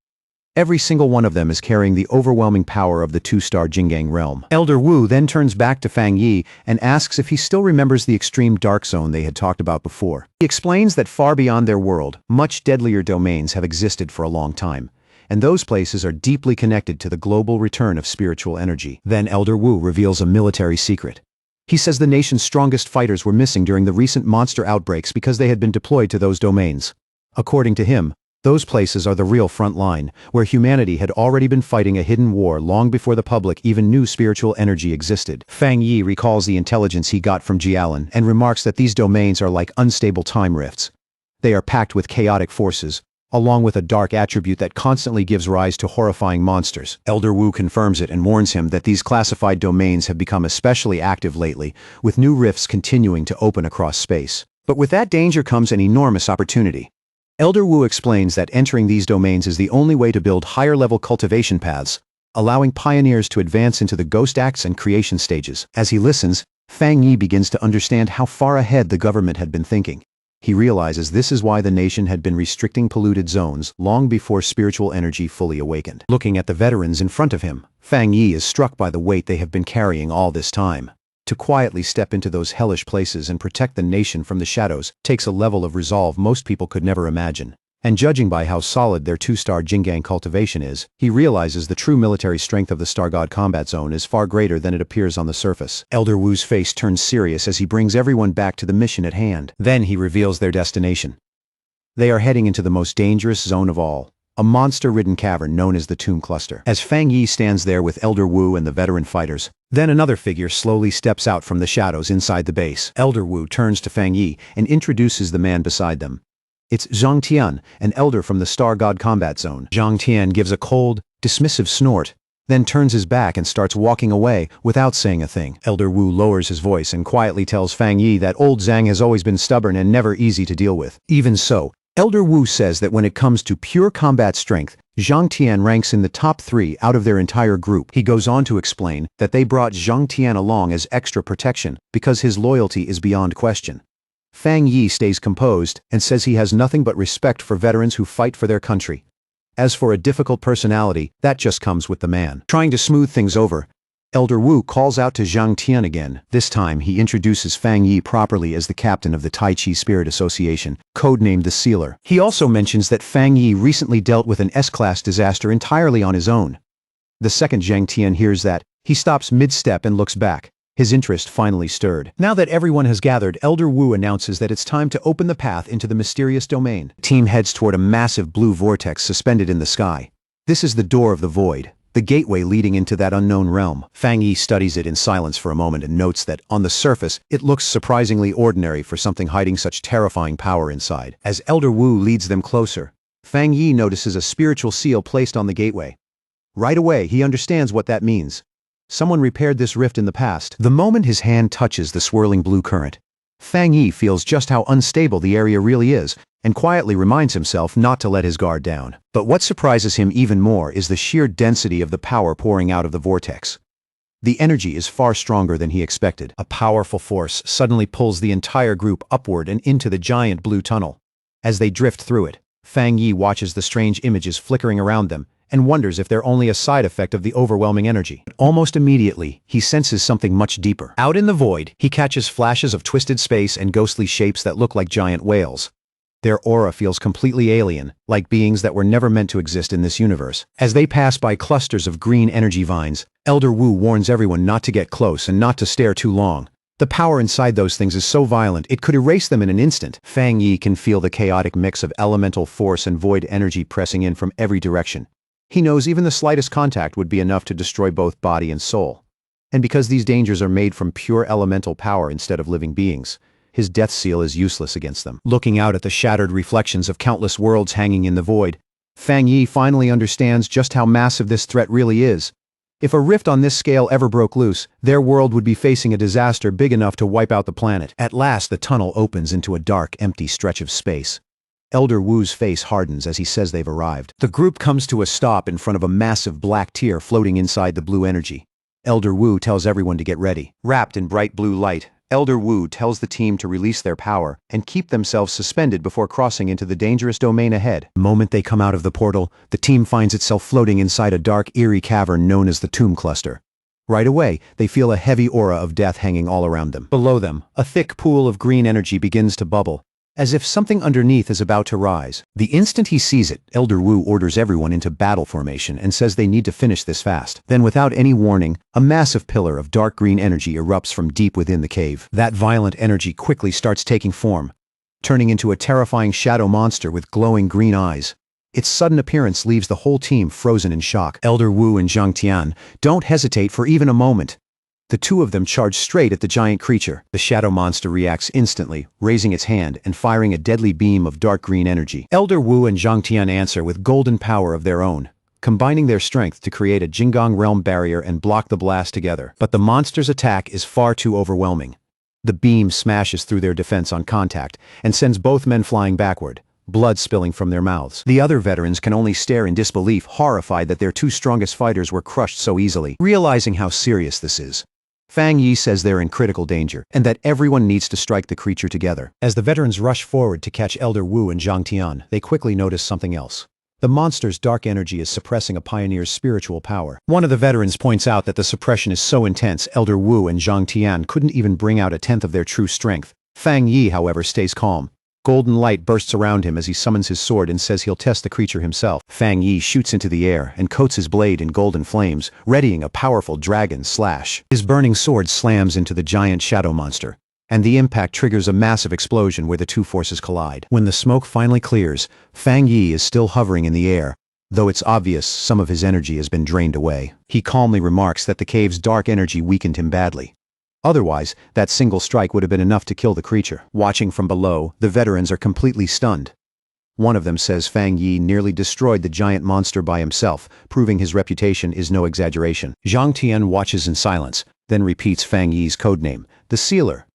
Every single one of them is carrying the overwhelming power of the two-star Jingang realm. Elder Wu then turns back to Fang Yi and asks if he still remembers the extreme dark zone they had talked about before. He explains that far beyond their world, much deadlier domains have existed for a long time, and those places are deeply connected to the global return of spiritual energy. Then Elder Wu reveals a military secret. He says the nation's strongest fighters were missing during the recent monster outbreaks because they had been deployed to those domains. According to him, those places are the real front line, where humanity had already been fighting a hidden war long before the public even knew spiritual energy existed. Fang Yi recalls the intelligence he got from Jialan and remarks that these domains are like unstable time rifts. They are packed with chaotic forces, along with a dark attribute that constantly gives rise to horrifying monsters. Elder Wu confirms it and warns him that these classified domains have become especially active lately, with new rifts continuing to open across space. But with that danger comes an enormous opportunity. Elder Wu explains that entering these domains is the only way to build higher-level cultivation paths, allowing pioneers to advance into the ghost acts and creation stages. As he listens, Fang Yi begins to understand how far ahead the government had been thinking. He realizes this is why the nation had been restricting polluted zones long before spiritual energy fully awakened. Looking at the veterans in front of him, Fang Yi is struck by the weight they have been carrying all this time. To quietly step into those hellish places and protect the nation from the shadows takes a level of resolve most people could never imagine. And judging by how solid their two-star Jingang cultivation is, he realizes the true military strength of the Star God combat zone is far greater than it appears on the surface. Elder Wu's face turns serious as he brings everyone back to the mission at hand. Then he reveals their destination. They are heading into the most dangerous zone of all, a monster-ridden cavern known as the Tomb Cluster. As Fang Yi stands there with Elder Wu and the veteran fighters, then another figure slowly steps out from the shadows inside the base. Elder Wu turns to Fang Yi and introduces the man beside them. It's Zhang Tian, an elder from the Star God combat zone. Zhang Tian gives a cold, dismissive snort, then turns his back and starts walking away without saying a thing. Elder Wu lowers his voice and quietly tells Fang Yi that old Zhang has always been stubborn and never easy to deal with. Even so, Elder Wu says that when it comes to pure combat strength, Zhang Tian ranks in the top 3 out of their entire group. He goes on to explain that they brought Zhang Tian along as extra protection because his loyalty is beyond question. Fang Yi stays composed and says he has nothing but respect for veterans who fight for their country. As for a difficult personality, that just comes with the man. Trying to smooth things over, Elder Wu calls out to Zhang Tian again. This time, he introduces Fang Yi properly as the captain of the Tai Chi Spirit Association, codenamed the Sealer. He also mentions that Fang Yi recently dealt with an S-class disaster entirely on his own. The second Zhang Tian hears that, he stops mid-step and looks back. His interest finally stirred. Now that everyone has gathered, Elder Wu announces that it's time to open the path into the mysterious domain. The team heads toward a massive blue vortex suspended in the sky. This is the door of the void, the gateway leading into that unknown realm. Fang Yi studies it in silence for a moment and notes that, on the surface, it looks surprisingly ordinary for something hiding such terrifying power inside. As Elder Wu leads them closer, Fang Yi notices a spiritual seal placed on the gateway. Right away, he understands what that means. Someone repaired this rift in the past. The moment his hand touches the swirling blue current, Fang Yi feels just how unstable the area really is, and quietly reminds himself not to let his guard down. But what surprises him even more is the sheer density of the power pouring out of the vortex. The energy is far stronger than he expected. A powerful force suddenly pulls the entire group upward and into the giant blue tunnel. As they drift through it, Fang Yi watches the strange images flickering around them and wonders if they're only a side effect of the overwhelming energy. But almost immediately, he senses something much deeper. Out in the void, he catches flashes of twisted space and ghostly shapes that look like giant whales. Their aura feels completely alien, like beings that were never meant to exist in this universe. As they pass by clusters of green energy vines, Elder Wu warns everyone not to get close and not to stare too long. The power inside those things is so violent, it could erase them in an instant. Fang Yi can feel the chaotic mix of elemental force and void energy pressing in from every direction. He knows even the slightest contact would be enough to destroy both body and soul. And because these dangers are made from pure elemental power instead of living beings, his death seal is useless against them. Looking out at the shattered reflections of countless worlds hanging in the void, Fang Yi finally understands just how massive this threat really is. If a rift on this scale ever broke loose, their world would be facing a disaster big enough to wipe out the planet. At last, the tunnel opens into a dark, empty stretch of space. Elder Wu's face hardens as he says they've arrived. The group comes to a stop in front of a massive black tear floating inside the blue energy. Elder Wu tells everyone to get ready. Wrapped in bright blue light, Elder Wu tells the team to release their power and keep themselves suspended before crossing into the dangerous domain ahead. The moment they come out of the portal, the team finds itself floating inside a dark, eerie cavern known as the Tomb Cluster. Right away, they feel a heavy aura of death hanging all around them. Below them, a thick pool of green energy begins to bubble, as if something underneath is about to rise. The instant he sees it, Elder Wu orders everyone into battle formation and says they need to finish this fast. Then without any warning, a massive pillar of dark green energy erupts from deep within the cave. That violent energy quickly starts taking form, turning into a terrifying shadow monster with glowing green eyes. Its sudden appearance leaves the whole team frozen in shock. Elder Wu and Zhang Tian don't hesitate for even a moment. The two of them charge straight at the giant creature. The shadow monster reacts instantly, raising its hand and firing a deadly beam of dark green energy. Elder Wu and Zhang Tian answer with golden power of their own, combining their strength to create a Jinggang realm barrier and block the blast together. But the monster's attack is far too overwhelming. The beam smashes through their defense on contact and sends both men flying backward, blood spilling from their mouths. The other veterans can only stare in disbelief, horrified that their two strongest fighters were crushed so easily. Realizing how serious this is, Fang Yi says they're in critical danger, and that everyone needs to strike the creature together. As the veterans rush forward to catch Elder Wu and Zhang Tian, they quickly notice something else. The monster's dark energy is suppressing a pioneer's spiritual power. One of the veterans points out that the suppression is so intense, Elder Wu and Zhang Tian couldn't even bring out a tenth of their true strength. Fang Yi, however, stays calm. Golden light bursts around him as he summons his sword and says he'll test the creature himself. Fang Yi shoots into the air and coats his blade in golden flames, readying a powerful dragon slash. His burning sword slams into the giant shadow monster, and the impact triggers a massive explosion where the two forces collide. When the smoke finally clears, Fang Yi is still hovering in the air, though it's obvious some of his energy has been drained away. He calmly remarks that the cave's dark energy weakened him badly. Otherwise, that single strike would have been enough to kill the creature. Watching from below, the veterans are completely stunned. One of them says Fang Yi nearly destroyed the giant monster by himself, proving his reputation is no exaggeration. Zhang Tian watches in silence, then repeats Fang Yi's codename, the Sealer.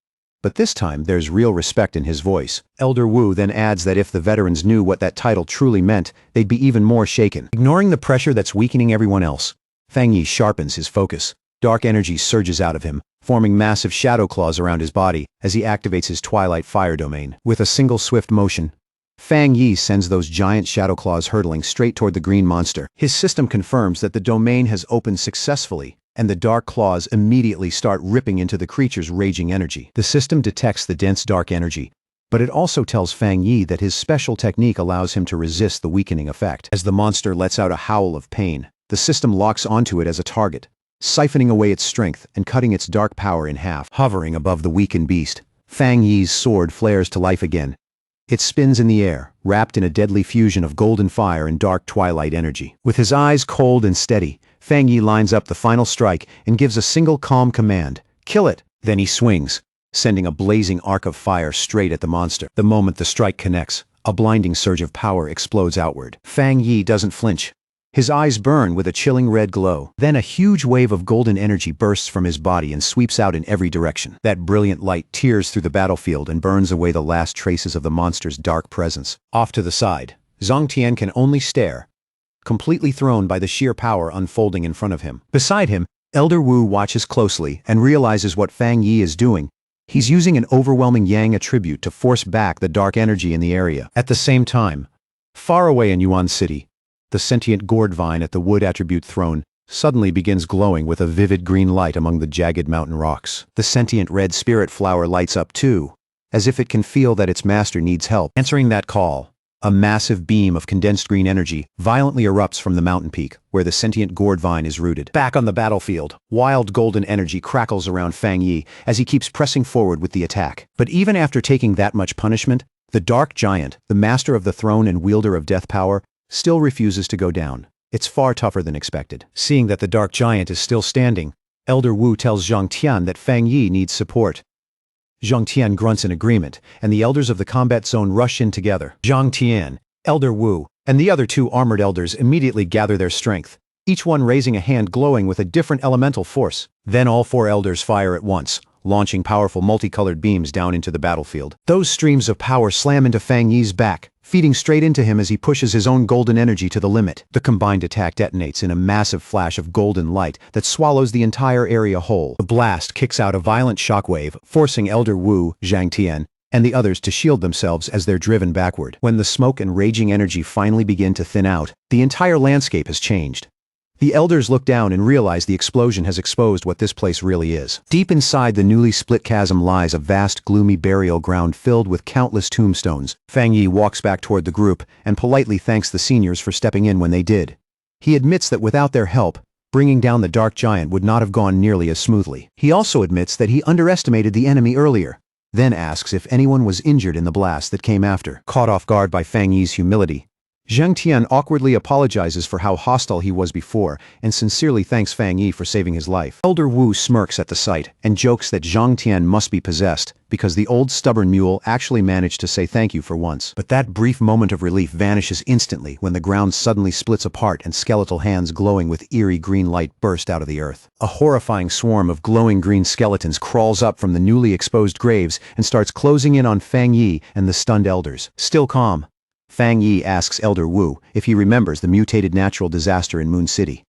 But this time, there's real respect in his voice. Elder Wu then adds that if the veterans knew what that title truly meant, they'd be even more shaken. Ignoring the pressure that's weakening everyone else, Fang Yi sharpens his focus. Dark energy surges out of him, forming massive shadow claws around his body as he activates his Twilight Fire domain. With a single swift motion, Fang Yi sends those giant shadow claws hurtling straight toward the green monster. His system confirms that the domain has opened successfully, and the dark claws immediately start ripping into the creature's raging energy. The system detects the dense dark energy, but it also tells Fang Yi that his special technique allows him to resist the weakening effect. As the monster lets out a howl of pain, the system locks onto it as a target, siphoning away its strength and cutting its dark power in half. Hovering above the weakened beast, Fang Yi's sword flares to life again. It spins in the air, wrapped in a deadly fusion of golden fire and dark twilight energy. With his eyes cold and steady, Fang Yi lines up the final strike and gives a single calm command, "Kill it!" Then he swings, sending a blazing arc of fire straight at the monster. The moment the strike connects, a blinding surge of power explodes outward. Fang Yi doesn't flinch. His eyes burn with a chilling red glow. Then a huge wave of golden energy bursts from his body and sweeps out in every direction. That brilliant light tears through the battlefield and burns away the last traces of the monster's dark presence. Off to the side, Zhang Tian can only stare, completely thrown by the sheer power unfolding in front of him. Beside him, Elder Wu watches closely and realizes what Fang Yi is doing. He's using an overwhelming yang attribute to force back the dark energy in the area. At the same time, Far away in Yuan City, the sentient gourd vine at the wood attribute throne suddenly begins glowing with a vivid green light among the jagged mountain rocks. The sentient red spirit flower lights up too, as if it can feel that its master needs help. Answering that call, a massive beam of condensed green energy violently erupts from the mountain peak, where the sentient gourd vine is rooted. Back on the battlefield, wild golden energy crackles around Fang Yi as he keeps pressing forward with the attack. But even after taking that much punishment, the dark giant, the master of the throne and wielder of death power, still refuses to go down. It's far tougher than expected. Seeing that the dark giant is still standing, Elder Wu tells Zhang Tian that Fang Yi needs support. Zhang Tian grunts in agreement, and the elders of the combat zone rush in together. Zhang Tian, Elder Wu, and the other two armored elders immediately gather their strength, each one raising a hand glowing with a different elemental force. Then all four elders fire at once, launching powerful multicolored beams down into the battlefield. Those streams of power slam into Fang Yi's back, feeding straight into him as he pushes his own golden energy to the limit. The combined attack detonates in a massive flash of golden light that swallows the entire area whole. The blast kicks out a violent shockwave, forcing Elder Wu, Zhang Tian, and the others to shield themselves as they're driven backward. When the smoke and raging energy finally begin to thin out, the entire landscape has changed. The elders look down and realize the explosion has exposed what this place really is. Deep inside the newly split chasm lies a vast, gloomy burial ground filled with countless tombstones. Fang Yi walks back toward the group and politely thanks the seniors for stepping in when they did. He admits that without their help, bringing down the dark giant would not have gone nearly as smoothly. He also admits that he underestimated the enemy earlier, then asks if anyone was injured in the blast that came after. Caught off guard by Fang Yi's humility, Zhang Tian awkwardly apologizes for how hostile he was before and sincerely thanks Fang Yi for saving his life. Elder Wu smirks at the sight and jokes that Zhang Tian must be possessed because the old stubborn mule actually managed to say thank you for once. But that brief moment of relief vanishes instantly when the ground suddenly splits apart and skeletal hands glowing with eerie green light burst out of the earth. A horrifying swarm of glowing green skeletons crawls up from the newly exposed graves and starts closing in on Fang Yi and the stunned elders. Still calm, Fang Yi asks Elder Wu if he remembers the mutated natural disaster in Moon City.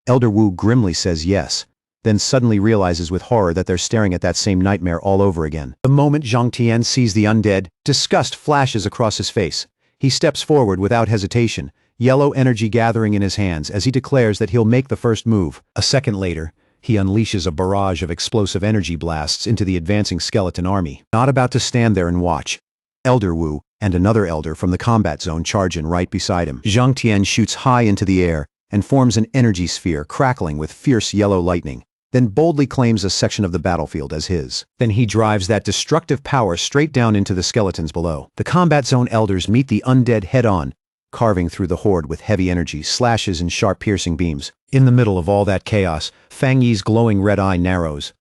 Elder Wu grimly says yes, then suddenly realizes with horror that they're staring at that same nightmare all over again. The moment Zhang Tian sees the undead, disgust flashes across his face. He steps forward without hesitation, yellow energy gathering in his hands as he declares that he'll make the first move. A second later, he unleashes a barrage of explosive energy blasts into the advancing skeleton army. Not about to stand there and watch, Elder Wu and another elder from the combat zone charge in right beside him. Zhang Tian shoots high into the air and forms an energy sphere crackling with fierce yellow lightning, then boldly claims a section of the battlefield as his. Then he drives that destructive power straight down into the skeletons below. The combat zone elders meet the undead head-on, carving through the horde with heavy energy, slashes and sharp piercing beams. In the middle of all that chaos, Fang Yi's glowing red eye narrows.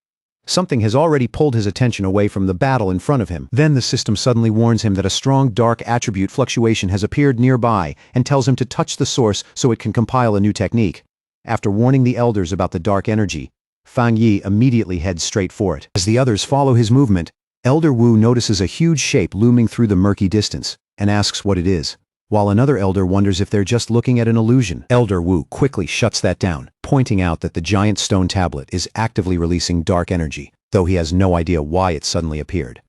Something has already pulled his attention away from the battle in front of him. Then the system suddenly warns him that a strong dark attribute fluctuation has appeared nearby and tells him to touch the source so it can compile a new technique. After warning the elders about the dark energy, Fang Yi immediately heads straight for it. As the others follow his movement, Elder Wu notices a huge shape looming through the murky distance and asks what it is, while another elder wonders if they're just looking at an illusion. Elder Wu quickly shuts that down, pointing out that the giant stone tablet is actively releasing dark energy, though he has no idea why it suddenly appeared.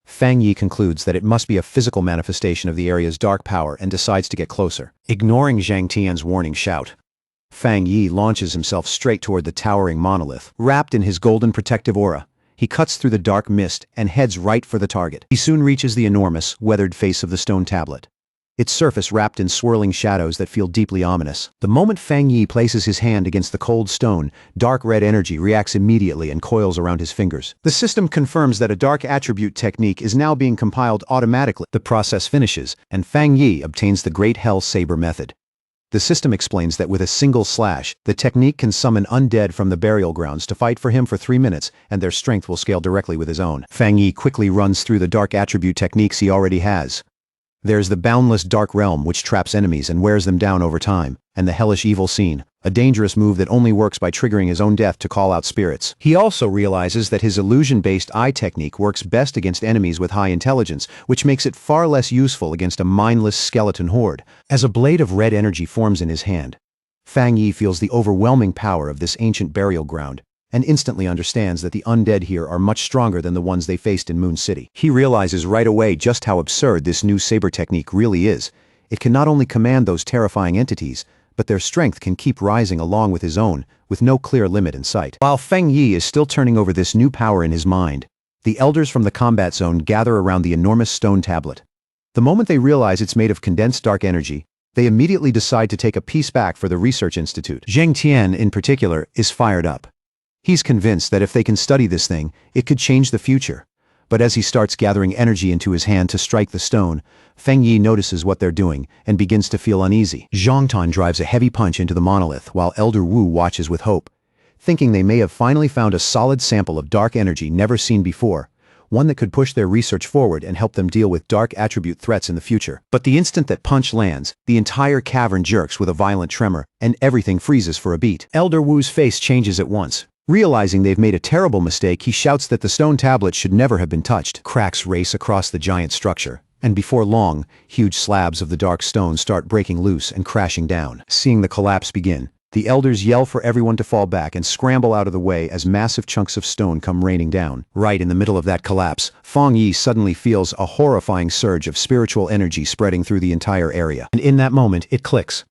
Fang Yi concludes that it must be a physical manifestation of the area's dark power and decides to get closer. Ignoring Zhang Tian's warning shout, Fang Yi launches himself straight toward the towering monolith. Wrapped in his golden protective aura, he cuts through the dark mist and heads right for the target. He soon reaches the enormous, weathered face of the stone tablet, its surface wrapped in swirling shadows that feel deeply ominous. The moment Fang Yi places his hand against the cold stone, dark red energy reacts immediately and coils around his fingers. The system confirms that a dark attribute technique is now being compiled automatically. The process finishes, and Fang Yi obtains the Great Hell Saber method. The system explains that with a single slash, the technique can summon undead from the burial grounds to fight for him for 3 minutes, and their strength will scale directly with his own. Fang Yi quickly runs through the dark attribute techniques he already has. There's the boundless dark realm which traps enemies and wears them down over time, and the hellish evil scene, a dangerous move that only works by triggering his own death to call out spirits. He also realizes that his illusion-based eye technique works best against enemies with high intelligence, which makes it far less useful against a mindless skeleton horde. As a blade of red energy forms in his hand, Fang Yi feels the overwhelming power of this ancient burial ground, and instantly understands that the undead here are much stronger than the ones they faced in Moon City. He realizes right away just how absurd this new saber technique really is. it can not only command those terrifying entities, but their strength can keep rising along with his own, with no clear limit in sight. While Feng Yi is still turning over this new power in his mind, the elders from the combat zone gather around the enormous stone tablet. The moment they realize it's made of condensed dark energy, they immediately decide to take a piece back for the research institute. Zhang Tian, in particular, is fired up. He's convinced that if they can study this thing, it could change the future. But as he starts gathering energy into his hand to strike the stone, Feng Yi notices what they're doing and begins to feel uneasy. Zhang Tan drives a heavy punch into the monolith while Elder Wu watches with hope, thinking they may have finally found a solid sample of dark energy never seen before, one that could push their research forward and help them deal with dark attribute threats in the future. But the instant that punch lands, the entire cavern jerks with a violent tremor, and everything freezes for a beat. Elder Wu's face changes at once. Realizing they've made a terrible mistake, he shouts that the stone tablet should never have been touched. Cracks race across the giant structure, and before long, huge slabs of the dark stone start breaking loose and crashing down. Seeing the collapse begin, the elders yell for everyone to fall back and scramble out of the way as massive chunks of stone come raining down. Right in the middle of that collapse, Feng Yi suddenly feels a horrifying surge of spiritual energy spreading through the entire area. And in that moment, it clicks.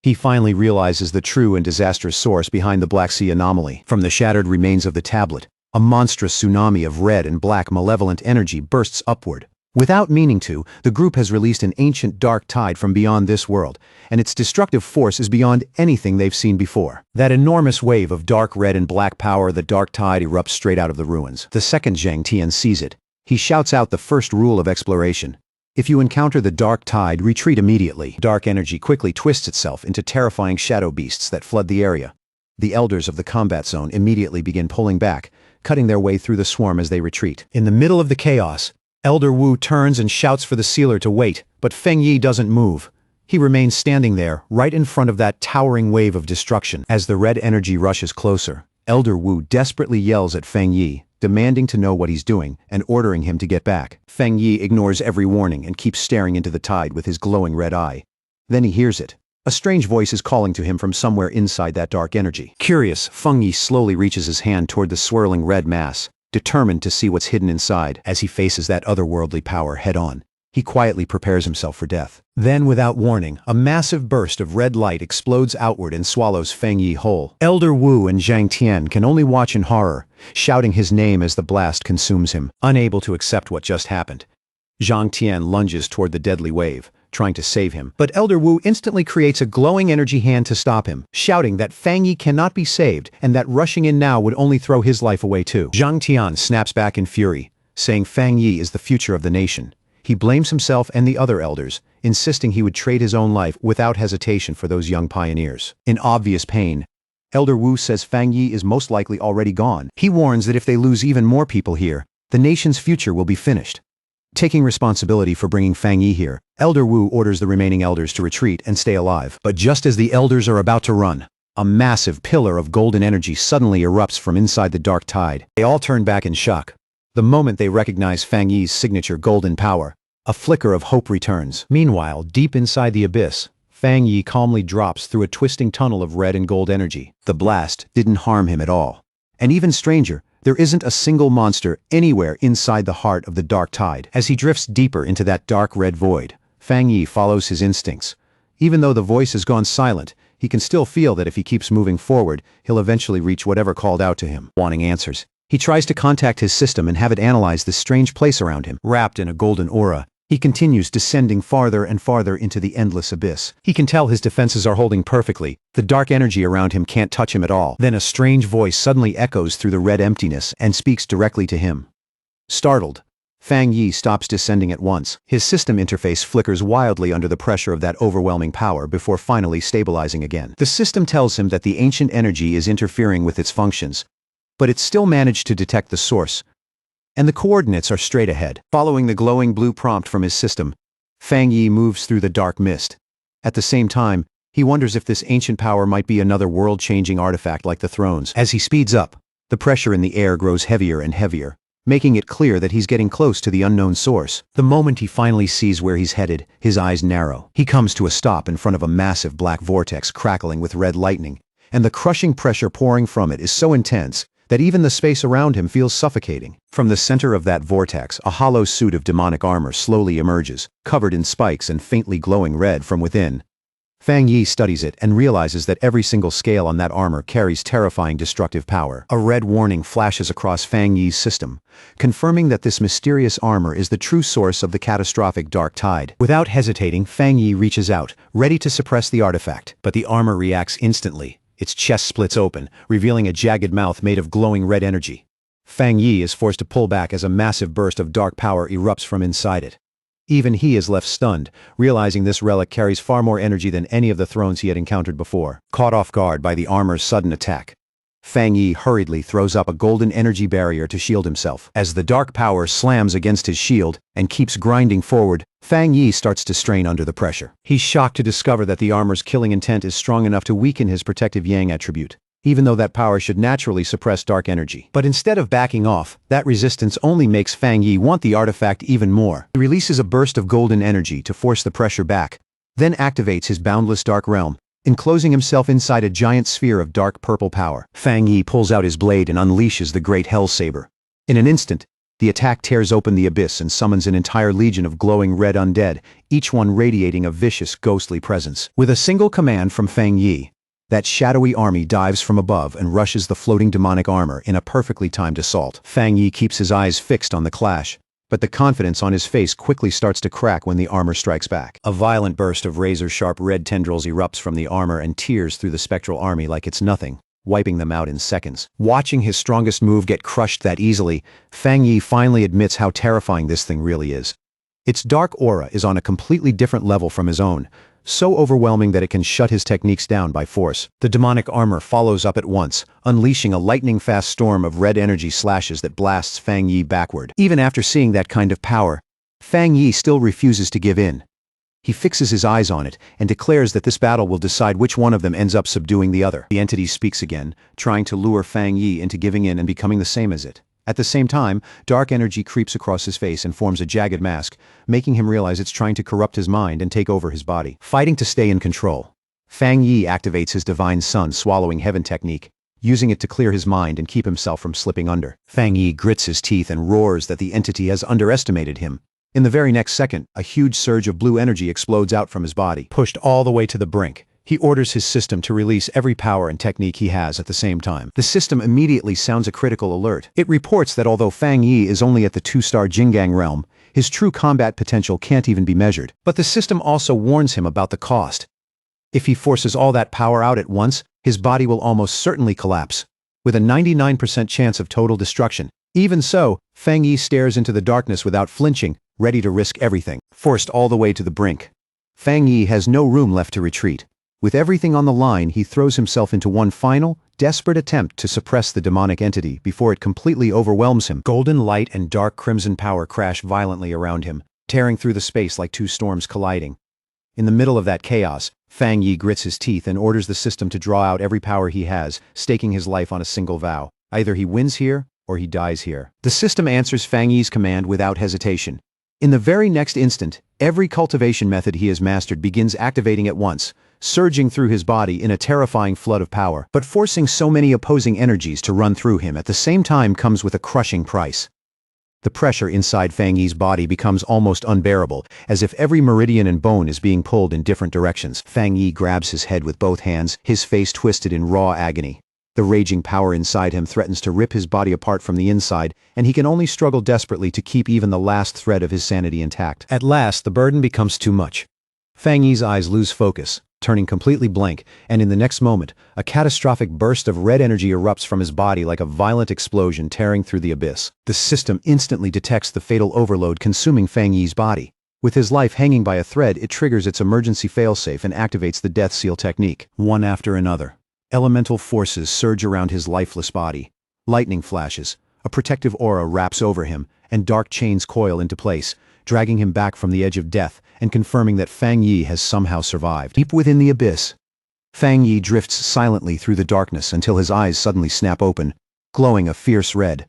He finally realizes the true and disastrous source behind the Black Sea anomaly. From the shattered remains of the tablet, a monstrous tsunami of red and black malevolent energy bursts upward. Without meaning to, the group has released an ancient dark tide from beyond this world, and its destructive force is beyond anything they've seen before. That enormous wave of dark red and black power, the dark tide, erupts straight out of the ruins. The second Zhang Tian sees it. He shouts out the first rule of exploration. If you encounter the dark tide, retreat immediately. Dark energy quickly twists itself into terrifying shadow beasts that flood the area. The elders of the combat zone immediately begin pulling back, cutting their way through the swarm as they retreat. In the middle of the chaos, Elder Wu turns and shouts for the sealer to wait, but Feng Yi doesn't move. He remains standing there, right in front of that towering wave of destruction. As the red energy rushes closer, Elder Wu desperately yells at Feng Yi, demanding to know what he's doing and ordering him to get back. Feng Yi ignores every warning and keeps staring into the tide with his glowing red eye. Then he hears it. A strange voice is calling to him from somewhere inside that dark energy. Curious, Feng Yi slowly reaches his hand toward the swirling red mass, determined to see what's hidden inside. As he faces that otherworldly power head-on, he quietly prepares himself for death. Then, without warning, a massive burst of red light explodes outward and swallows Feng Yi whole. Elder Wu and Zhang Tian can only watch in horror, shouting his name as the blast consumes him, unable to accept what just happened. Zhang Tian lunges toward the deadly wave, trying to save him, but Elder Wu instantly creates a glowing energy hand to stop him, shouting that Feng Yi cannot be saved and that rushing in now would only throw his life away too. Zhang Tian snaps back in fury, saying Feng Yi is the future of the nation. He blames himself and the other elders, insisting he would trade his own life without hesitation for those young pioneers. In obvious pain, Elder Wu says Feng Yi is most likely already gone. He warns that if they lose even more people here, the nation's future will be finished. Taking responsibility for bringing Feng Yi here, Elder Wu orders the remaining elders to retreat and stay alive. But just as the elders are about to run, a massive pillar of golden energy suddenly erupts from inside the dark tide. They all turn back in shock. The moment they recognize Feng Yi's signature golden power, a flicker of hope returns. Meanwhile, deep inside the abyss, Feng Yi calmly drops through a twisting tunnel of red and gold energy. The blast didn't harm him at all. And even stranger, there isn't a single monster anywhere inside the heart of the dark tide. As he drifts deeper into that dark red void, Feng Yi follows his instincts. Even though the voice has gone silent, he can still feel that if he keeps moving forward, he'll eventually reach whatever called out to him. Wanting answers, he tries to contact his system and have it analyze this strange place around him. Wrapped in a golden aura, he continues descending farther and farther into the endless abyss. He can tell his defenses are holding perfectly. The dark energy around him can't touch him at all. Then a strange voice suddenly echoes through the red emptiness and speaks directly to him. Startled, Feng Yi stops descending at once. His system interface flickers wildly under the pressure of that overwhelming power before finally stabilizing again. The system tells him that the ancient energy is interfering with its functions, but it still managed to detect the source, and the coordinates are straight ahead. Following the glowing blue prompt from his system, Feng Yi moves through the dark mist. At the same time, he wonders if this ancient power might be another world-changing artifact like the thrones. As he speeds up, the pressure in the air grows heavier and heavier, making it clear that he's getting close to the unknown source. The moment he finally sees where he's headed, his eyes narrow. He comes to a stop in front of a massive black vortex crackling with red lightning, and the crushing pressure pouring from it is so intense that even the space around him feels suffocating. From the center of that vortex, a hollow suit of demonic armor slowly emerges, covered in spikes and faintly glowing red from within. Fang Yi studies it and realizes that every single scale on that armor carries terrifying destructive power. A red warning flashes across Fang Yi's system, confirming that this mysterious armor is the true source of the catastrophic dark tide. Without hesitating, Fang Yi reaches out, ready to suppress the artifact, but the armor reacts instantly. Its chest splits open, revealing a jagged mouth made of glowing red energy. Fang Yi is forced to pull back as a massive burst of dark power erupts from inside it. Even he is left stunned, realizing this relic carries far more energy than any of the thrones he had encountered before. Caught off guard by the armor's sudden attack, Fang Yi hurriedly throws up a golden energy barrier to shield himself. As the dark power slams against his shield and keeps grinding forward, Fang Yi starts to strain under the pressure. He's shocked to discover that the armor's killing intent is strong enough to weaken his protective yang attribute, even though that power should naturally suppress dark energy. But instead of backing off, that resistance only makes Fang Yi want the artifact even more. He releases a burst of golden energy to force the pressure back, then activates his boundless dark realm, enclosing himself inside a giant sphere of dark purple power. Fang Yi pulls out his blade and unleashes the great Hell Saber. In an instant, the attack tears open the abyss and summons an entire legion of glowing red undead, each one radiating a vicious, ghostly presence. With a single command from Fang Yi, that shadowy army dives from above and rushes the floating demonic armor in a perfectly timed assault. Fang Yi keeps his eyes fixed on the clash, but the confidence on his face quickly starts to crack when the armor strikes back. A violent burst of razor-sharp red tendrils erupts from the armor and tears through the spectral army like it's nothing, wiping them out in seconds. Watching his strongest move get crushed that easily, Fang Yi finally admits how terrifying this thing really is. Its dark aura is on a completely different level from his own, so overwhelming that it can shut his techniques down by force. The demonic armor follows up at once, unleashing a lightning-fast storm of red energy slashes that blasts Fang Yi backward. Even after seeing that kind of power, Fang Yi still refuses to give in. He fixes his eyes on it and declares that this battle will decide which one of them ends up subduing the other. The entity speaks again, trying to lure Fang Yi into giving in and becoming the same as it. At the same time, dark energy creeps across his face and forms a jagged mask, making him realize it's trying to corrupt his mind and take over his body. Fighting to stay in control, Fang Yi activates his Divine Sun Swallowing Heaven technique, using it to clear his mind and keep himself from slipping under. Fang Yi grits his teeth and roars that the entity has underestimated him. In the very next second, a huge surge of blue energy explodes out from his body. Pushed all the way to the brink, he orders his system to release every power and technique he has at the same time. The system immediately sounds a critical alert. It reports that although Fang Yi is only at the 2-star Jingang realm, his true combat potential can't even be measured. But the system also warns him about the cost. If he forces all that power out at once, his body will almost certainly collapse, with a 99% chance of total destruction. Even so, Fang Yi stares into the darkness without flinching, ready to risk everything. Forced all the way to the brink, Fang Yi has no room left to retreat. With everything on the line, he throws himself into one final, desperate attempt to suppress the demonic entity before it completely overwhelms him. Golden light and dark crimson power crash violently around him, tearing through the space like two storms colliding. In the middle of that chaos, Fang Yi grits his teeth and orders the system to draw out every power he has, staking his life on a single vow. Either he wins here, or he dies here. The system answers Fang Yi's command without hesitation. In the very next instant, every cultivation method he has mastered begins activating at once, surging through his body in a terrifying flood of power. But forcing so many opposing energies to run through him at the same time comes with a crushing price. The pressure inside Fang Yi's body becomes almost unbearable, as if every meridian and bone is being pulled in different directions. Fang Yi grabs his head with both hands, his face twisted in raw agony. The raging power inside him threatens to rip his body apart from the inside, and he can only struggle desperately to keep even the last thread of his sanity intact. At last, the burden becomes too much. Fang Yi's eyes lose focus, turning completely blank, and in the next moment, a catastrophic burst of red energy erupts from his body like a violent explosion tearing through the abyss. The system instantly detects the fatal overload consuming Fang Yi's body. With his life hanging by a thread, it triggers its emergency failsafe and activates the Death Seal technique. One after another, elemental forces surge around his lifeless body. Lightning flashes, a protective aura wraps over him, and dark chains coil into place, dragging him back from the edge of death and confirming that Fang Yi has somehow survived. Deep within the abyss, Fang Yi drifts silently through the darkness until his eyes suddenly snap open, glowing a fierce red.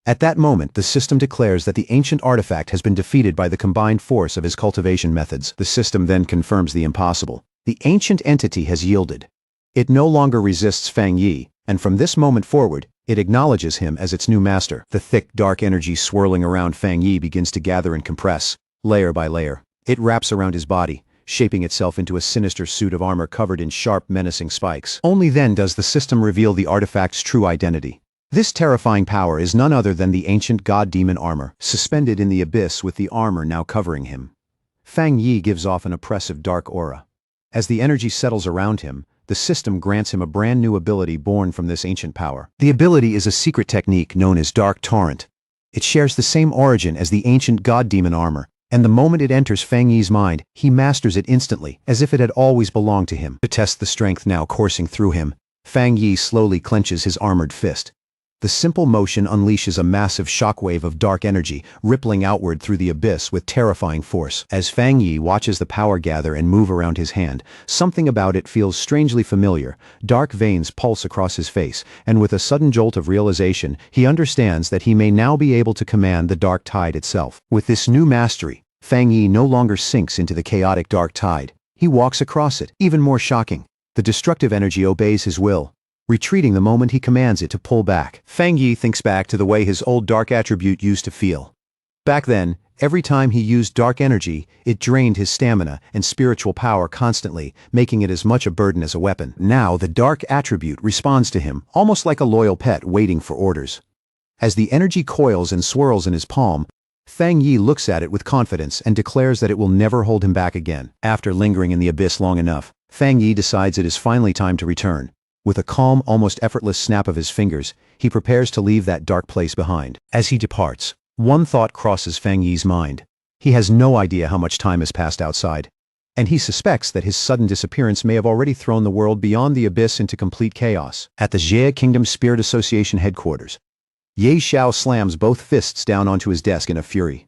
At that moment, the system declares that the ancient artifact has been defeated by the combined force of his cultivation methods. The system then confirms the impossible. The ancient entity has yielded. It no longer resists Fang Yi, and from this moment forward, It acknowledges him as its new master. The thick, dark energy swirling around Fang Yi begins to gather and compress, layer by layer. It wraps around his body, shaping itself into a sinister suit of armor covered in sharp, menacing spikes. Only then does the system reveal the artifact's true identity. This terrifying power is none other than the ancient god-demon armor, suspended in the abyss with the armor now covering him. Fang Yi gives off an oppressive dark aura. As the energy settles around him, the system grants him a brand new ability born from this ancient power. The ability is a secret technique known as Dark Torrent. It shares the same origin as the ancient god-demon armor, and the moment it enters Fang Yi's mind, he masters it instantly, as if it had always belonged to him. To test the strength now coursing through him, Fang Yi slowly clenches his armored fist. The simple motion unleashes a massive shockwave of dark energy, rippling outward through the abyss with terrifying force. As Fang Yi watches the power gather and move around his hand, something about it feels strangely familiar. Dark veins pulse across his face, and with a sudden jolt of realization, he understands that he may now be able to command the dark tide itself. With this new mastery, Fang Yi no longer sinks into the chaotic dark tide. He walks across it. Even more shocking, the destructive energy obeys his will, retreating the moment he commands it to pull back. Fang Yi thinks back to the way his old dark attribute used to feel. Back then, every time he used dark energy, it drained his stamina and spiritual power constantly, making it as much a burden as a weapon. Now the dark attribute responds to him, almost like a loyal pet waiting for orders. As the energy coils and swirls in his palm, Fang Yi looks at it with confidence and declares that it will never hold him back again. After lingering in the abyss long enough, Fang Yi decides it is finally time to return. With a calm, almost effortless snap of his fingers, he prepares to leave that dark place behind. As he departs, one thought crosses Fang Yi's mind. He has no idea how much time has passed outside, and he suspects that his sudden disappearance may have already thrown the world beyond the abyss into complete chaos. At the Jie Kingdom Spirit Association headquarters, Ye Xiao slams both fists down onto his desk in a fury.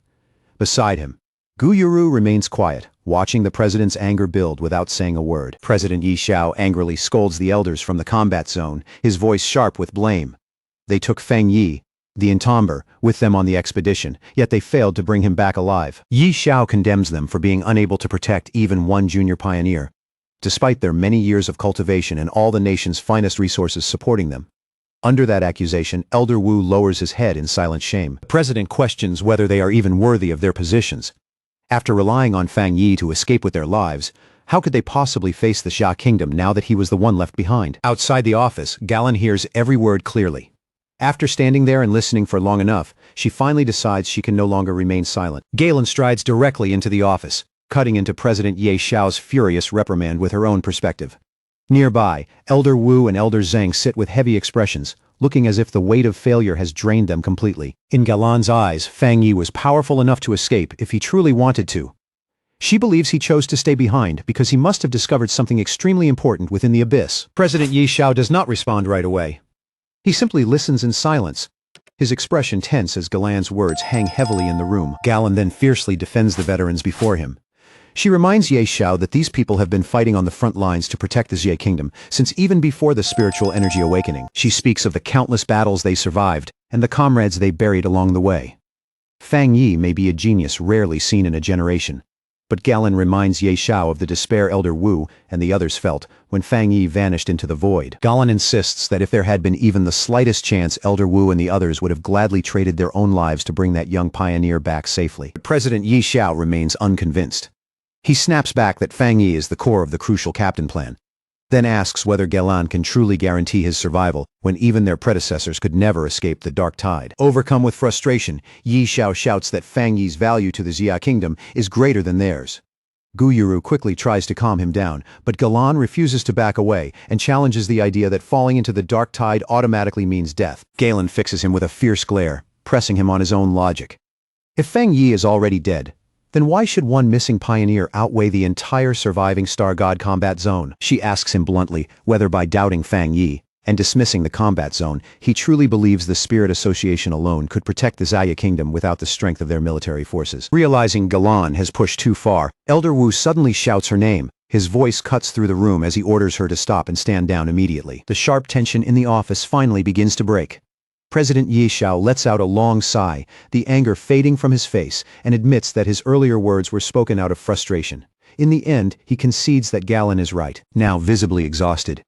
Beside him, Gu Yuru remains quiet, watching the president's anger build without saying a word. President Ye Xiao angrily scolds the elders from the combat zone, his voice sharp with blame. They took Fang Yi, the entomber, with them on the expedition, yet they failed to bring him back alive. Ye Xiao condemns them for being unable to protect even one junior pioneer, despite their many years of cultivation and all the nation's finest resources supporting them. Under that accusation, Elder Wu lowers his head in silent shame. The president questions whether they are even worthy of their positions. After relying on Fang Yi to escape with their lives, how could they possibly face the Xia Kingdom now that he was the one left behind? Outside the office, Galen hears every word clearly. After standing there and listening for long enough, she finally decides she can no longer remain silent. Galen strides directly into the office, cutting into President Ye Xiao's furious reprimand with her own perspective. Nearby, Elder Wu and Elder Zheng sit with heavy expressions, looking as if the weight of failure has drained them completely. In Galan's eyes, Fang Yi was powerful enough to escape if he truly wanted to. She believes he chose to stay behind because he must have discovered something extremely important within the abyss. President Ye Xiao does not respond right away. He simply listens in silence, his expression tense as Galan's words hang heavily in the room. Galen then fiercely defends the veterans before him. She reminds Ye Xiao that these people have been fighting on the front lines to protect the Jie Kingdom since even before the spiritual energy awakening. She speaks of the countless battles they survived and the comrades they buried along the way. Fang Yi may be a genius rarely seen in a generation, but Galen reminds Ye Xiao of the despair Elder Wu and the others felt when Fang Yi vanished into the void. Galen insists that if there had been even the slightest chance, Elder Wu and the others would have gladly traded their own lives to bring that young pioneer back safely. But President Ye Xiao remains unconvinced. He snaps back that Fang Yi is the core of the crucial captain plan, then asks whether Galen can truly guarantee his survival when even their predecessors could never escape the dark tide. Overcome with frustration, Ye Xiao shouts that Fang Yi's value to the Jia Kingdom is greater than theirs. Gu Yuru quickly tries to calm him down, but Galen refuses to back away and challenges the idea that falling into the dark tide automatically means death. Galen fixes him with a fierce glare, pressing him on his own logic. If Fang Yi is already dead, then why should one missing pioneer outweigh the entire surviving Star God combat zone? She asks him bluntly whether by doubting Fang Yi and dismissing the combat zone, he truly believes the Spirit Association alone could protect the Xia Kingdom without the strength of their military forces. Realizing Galen has pushed too far, Elder Wu suddenly shouts her name. His voice cuts through the room as he orders her to stop and stand down immediately. The sharp tension in the office finally begins to break. President Ye Xiao lets out a long sigh, the anger fading from his face, and admits that his earlier words were spoken out of frustration. In the end, he concedes that Galen is right. Now visibly exhausted,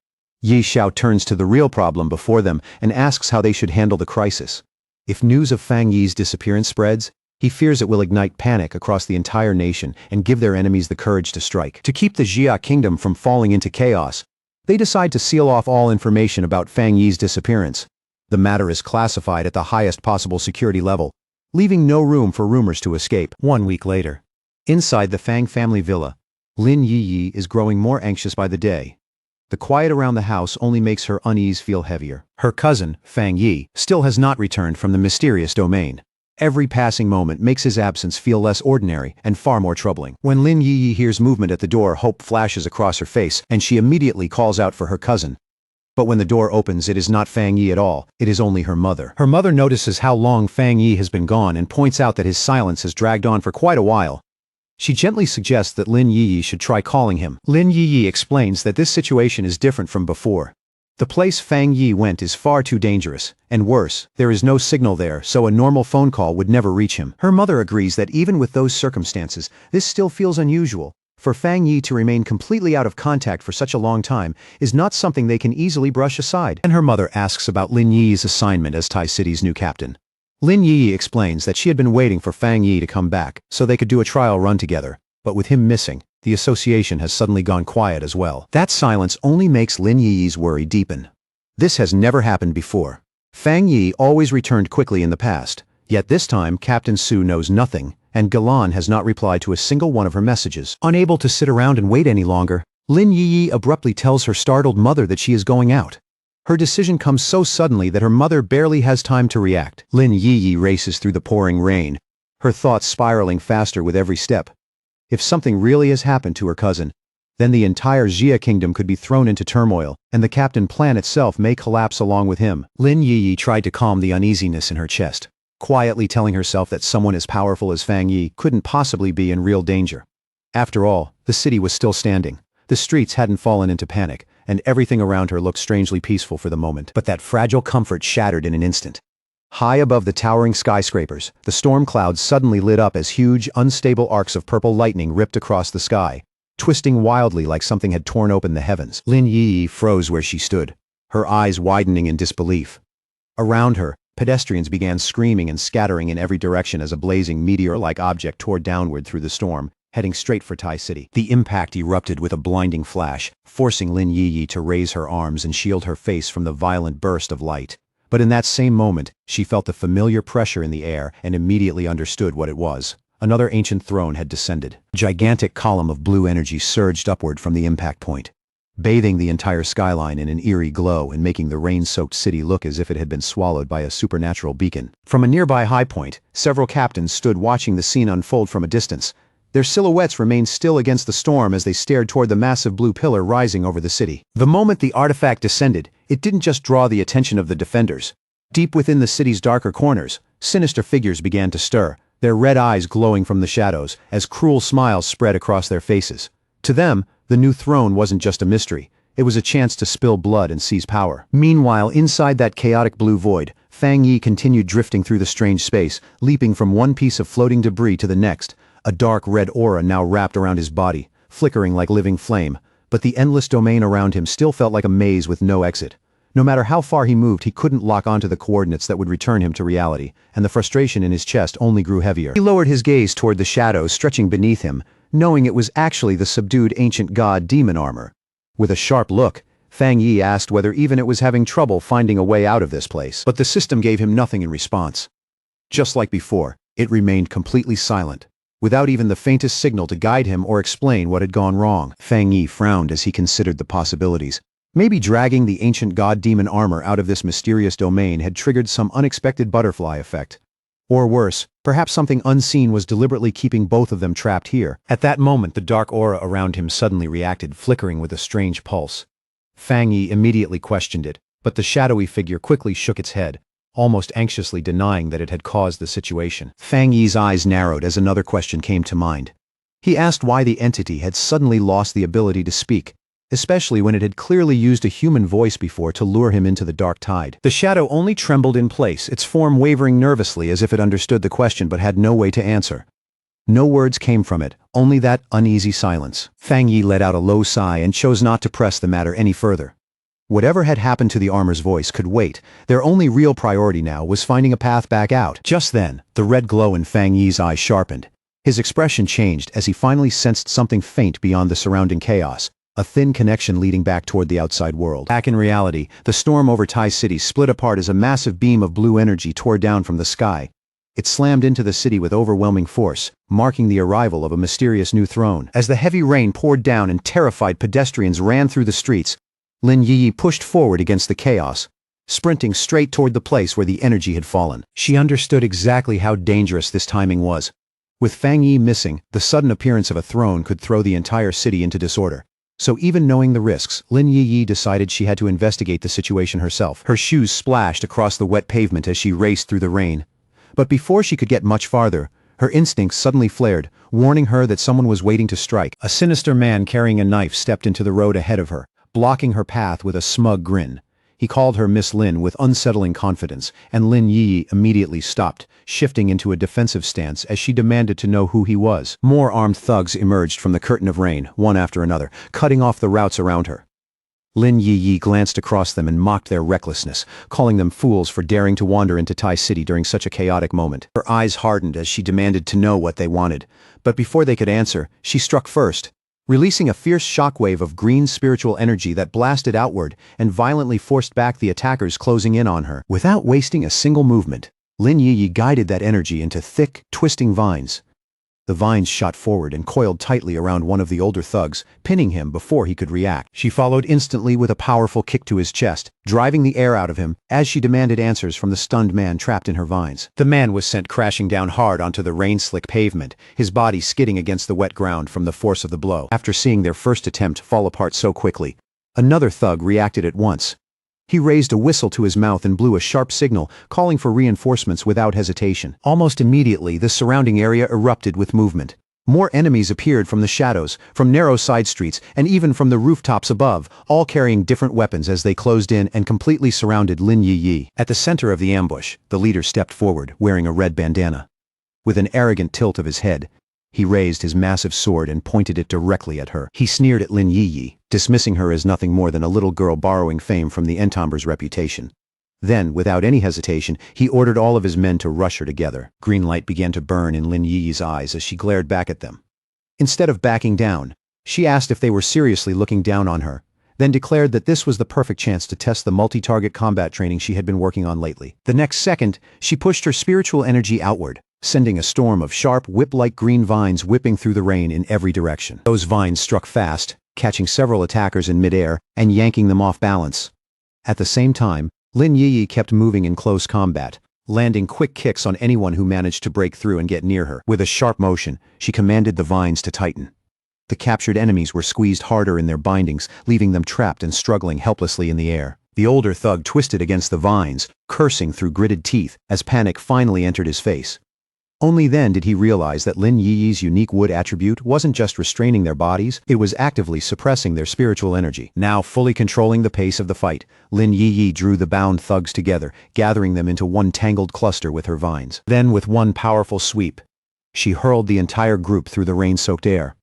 Yi Xiao turns to the real problem before them and asks how they should handle the crisis. If news of Fang Yi's disappearance spreads, he fears it will ignite panic across the entire nation and give their enemies the courage to strike. To keep the Jia kingdom from falling into chaos, they decide to seal off all information about Fang Yi's disappearance. The matter is classified at the highest possible security level, leaving no room for rumors to escape. 1 week later, inside the Fang family villa, Lin Yi is growing more anxious by the day. The quiet around the house only makes her unease feel heavier. Her cousin, Fang Yi, still has not returned from the mysterious domain. Every passing moment makes his absence feel less ordinary and far more troubling. When Lin Yi hears movement at the door, hope flashes across her face, and she immediately calls out for her cousin. But when the door opens, it is not Fang Yi at all, it is only her mother. Her mother notices how long Fang Yi has been gone and points out that his silence has dragged on for quite a while. She gently suggests that Lin Yi should try calling him. Lin Yi explains that this situation is different from before. The place Fang Yi went is far too dangerous, and worse, there is no signal there, so a normal phone call would never reach him. Her mother agrees that even with those circumstances, this still feels unusual. For Fang Yi to remain completely out of contact for such a long time is not something they can easily brush aside. And her mother asks about Lin Yi's assignment as Tai City's new captain. Lin Yi explains that she had been waiting for Fang Yi to come back so they could do a trial run together, but with him missing, the association has suddenly gone quiet as well. That silence only makes Lin Yi's worry deepen. This has never happened before. Fang Yi always returned quickly in the past, yet this time Captain Su knows nothing, and Galan has not replied to a single one of her messages. Unable to sit around and wait any longer, Lin Yi abruptly tells her startled mother that she is going out. Her decision comes so suddenly that her mother barely has time to react. Lin Yi races through the pouring rain, her thoughts spiraling faster with every step. If something really has happened to her cousin, then the entire Jia kingdom could be thrown into turmoil, and the captain plan itself may collapse along with him. Lin Yi tried to calm the uneasiness in her chest, quietly telling herself that someone as powerful as Fang Yi couldn't possibly be in real danger. After all, the city was still standing. The streets hadn't fallen into panic, and everything around her looked strangely peaceful for the moment. But that fragile comfort shattered in an instant. High above the towering skyscrapers, the storm clouds suddenly lit up as huge, unstable arcs of purple lightning ripped across the sky, twisting wildly like something had torn open the heavens. Lin Yi froze where she stood, her eyes widening in disbelief. Around her, pedestrians began screaming and scattering in every direction as a blazing meteor-like object tore downward through the storm, heading straight for Tai City. The impact erupted with a blinding flash, forcing Lin Yi to raise her arms and shield her face from the violent burst of light. But in that same moment, she felt the familiar pressure in the air and immediately understood what it was. Another ancient throne had descended. A gigantic column of blue energy surged upward from the impact point, bathing the entire skyline in an eerie glow and making the rain-soaked city look as if it had been swallowed by a supernatural beacon. From a nearby high point, several captains stood watching the scene unfold from a distance. Their silhouettes remained still against the storm as they stared toward the massive blue pillar rising over the city. The moment the artifact descended, it didn't just draw the attention of the defenders. Deep within the city's darker corners, sinister figures began to stir, their red eyes glowing from the shadows as cruel smiles spread across their faces. To them, the new throne wasn't just a mystery. It was a chance to spill blood and seize power. Meanwhile, inside that chaotic blue void, Fang Yi continued drifting through the strange space, leaping from one piece of floating debris to the next. A dark red aura now wrapped around his body, flickering like living flame, but the endless domain around him still felt like a maze with no exit. No matter how far he moved, he couldn't lock onto the coordinates that would return him to reality, and the frustration in his chest only grew heavier. He lowered his gaze toward the shadows stretching beneath him, knowing it was actually the subdued ancient god demon armor. With a sharp look, Fang Yi asked whether even it was having trouble finding a way out of this place, but the system gave him nothing in response. Just like before, it remained completely silent, without even the faintest signal to guide him or explain what had gone wrong. Fang Yi frowned as he considered the possibilities. Maybe dragging the ancient god-demon armor out of this mysterious domain had triggered some unexpected butterfly effect. Or worse, perhaps something unseen was deliberately keeping both of them trapped here. At that moment, the dark aura around him suddenly reacted, flickering with a strange pulse. Fang Yi immediately questioned it, but the shadowy figure quickly shook its head, almost anxiously denying that it had caused the situation. Fang Yi's eyes narrowed as another question came to mind. He asked why the entity had suddenly lost the ability to speak, especially when it had clearly used a human voice before to lure him into the dark tide. The shadow only trembled in place, its form wavering nervously as if it understood the question but had no way to answer. No words came from it, only that uneasy silence. Fang Yi let out a low sigh and chose not to press the matter any further. Whatever had happened to the armor's voice could wait. Their only real priority now was finding a path back out. Just then, the red glow in Fang Yi's eyes sharpened. His expression changed as he finally sensed something faint beyond the surrounding chaos. A thin connection leading back toward the outside world. Back in reality, the storm over Tai City split apart as a massive beam of blue energy tore down from the sky. It slammed into the city with overwhelming force, marking the arrival of a mysterious new throne. As the heavy rain poured down and terrified pedestrians ran through the streets, Lin Yi pushed forward against the chaos, sprinting straight toward the place where the energy had fallen. She understood exactly how dangerous this timing was. With Fang Yi missing, the sudden appearance of a throne could throw the entire city into disorder. So even knowing the risks, Lin Yi decided she had to investigate the situation herself. Her shoes splashed across the wet pavement as she raced through the rain. But before she could get much farther, her instincts suddenly flared, warning her that someone was waiting to strike. A sinister man carrying a knife stepped into the road ahead of her, blocking her path with a smug grin. He called her Miss Lin with unsettling confidence, and Lin Yi immediately stopped, shifting into a defensive stance as she demanded to know who he was. More armed thugs emerged from the curtain of rain, one after another, cutting off the routes around her. Lin Yi glanced across them and mocked their recklessness, calling them fools for daring to wander into Tai City during such a chaotic moment. Her eyes hardened as she demanded to know what they wanted, but before they could answer, she struck first, releasing a fierce shockwave of green spiritual energy that blasted outward and violently forced back the attackers closing in on her. Without wasting a single movement, Lin Yi guided that energy into thick, twisting vines. The vines shot forward and coiled tightly around one of the older thugs, pinning him before he could react. She followed instantly with a powerful kick to his chest, driving the air out of him as she demanded answers from the stunned man trapped in her vines. The man was sent crashing down hard onto the rain-slick pavement, his body skidding against the wet ground from the force of the blow. After seeing their first attempt fall apart so quickly, another thug reacted at once. He raised a whistle to his mouth and blew a sharp signal, calling for reinforcements without hesitation. Almost immediately, the surrounding area erupted with movement. More enemies appeared from the shadows, from narrow side streets, and even from the rooftops above, all carrying different weapons as they closed in and completely surrounded Lin Yi. At the center of the ambush, the leader stepped forward, wearing a red bandana. With an arrogant tilt of his head, he raised his massive sword and pointed it directly at her. He sneered at Lin Yi, dismissing her as nothing more than a little girl borrowing fame from the Entombre's reputation. Then, without any hesitation, he ordered all of his men to rush her together. Green light began to burn in Lin Yi's eyes as she glared back at them. Instead of backing down, she asked if they were seriously looking down on her, then declared that this was the perfect chance to test the multi-target combat training she had been working on lately. The next second, she pushed her spiritual energy outward, sending a storm of sharp, whip-like green vines whipping through the rain in every direction. Those vines struck fast, catching several attackers in midair and yanking them off balance. At the same time, Lin Yi kept moving in close combat, landing quick kicks on anyone who managed to break through and get near her. With a sharp motion, she commanded the vines to tighten. The captured enemies were squeezed harder in their bindings, leaving them trapped and struggling helplessly in the air. The older thug twisted against the vines, cursing through gritted teeth as panic finally entered his face. Only then did he realize that Lin Yi's unique wood attribute wasn't just restraining their bodies, it was actively suppressing their spiritual energy. Now fully controlling the pace of the fight, Lin Yi drew the bound thugs together, gathering them into one tangled cluster with her vines. Then with one powerful sweep, she hurled the entire group through the rain-soaked air.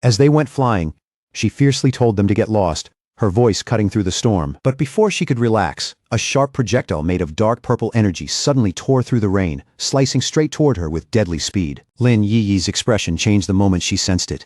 As they went flying, she fiercely told them to get lost, her voice cutting through the storm. But before she could relax, a sharp projectile made of dark purple energy suddenly tore through the rain, slicing straight toward her with deadly speed. Lin Yi's expression changed the moment she sensed it.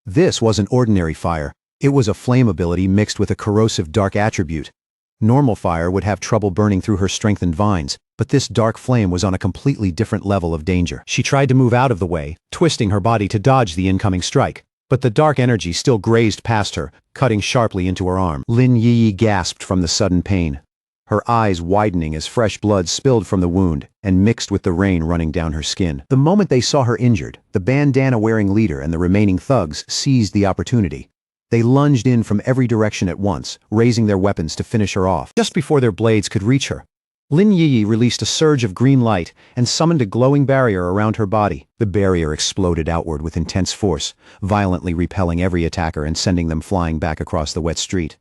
This wasn't ordinary fire. It was a flame ability mixed with a corrosive dark attribute. Normal fire would have trouble burning through her strengthened vines, but this dark flame was on a completely different level of danger. She tried to move out of the way, twisting her body to dodge the incoming strike. But the dark energy still grazed past her, cutting sharply into her arm. Lin Yi gasped from the sudden pain, her eyes widening as fresh blood spilled from the wound and mixed with the rain running down her skin. The moment they saw her injured, the bandana-wearing leader and the remaining thugs seized the opportunity. They lunged in from every direction at once, raising their weapons to finish her off. Just before their blades could reach her, Lin Yi released a surge of green light and summoned a glowing barrier around her body. The barrier exploded outward with intense force, violently repelling every attacker and sending them flying back across the wet street.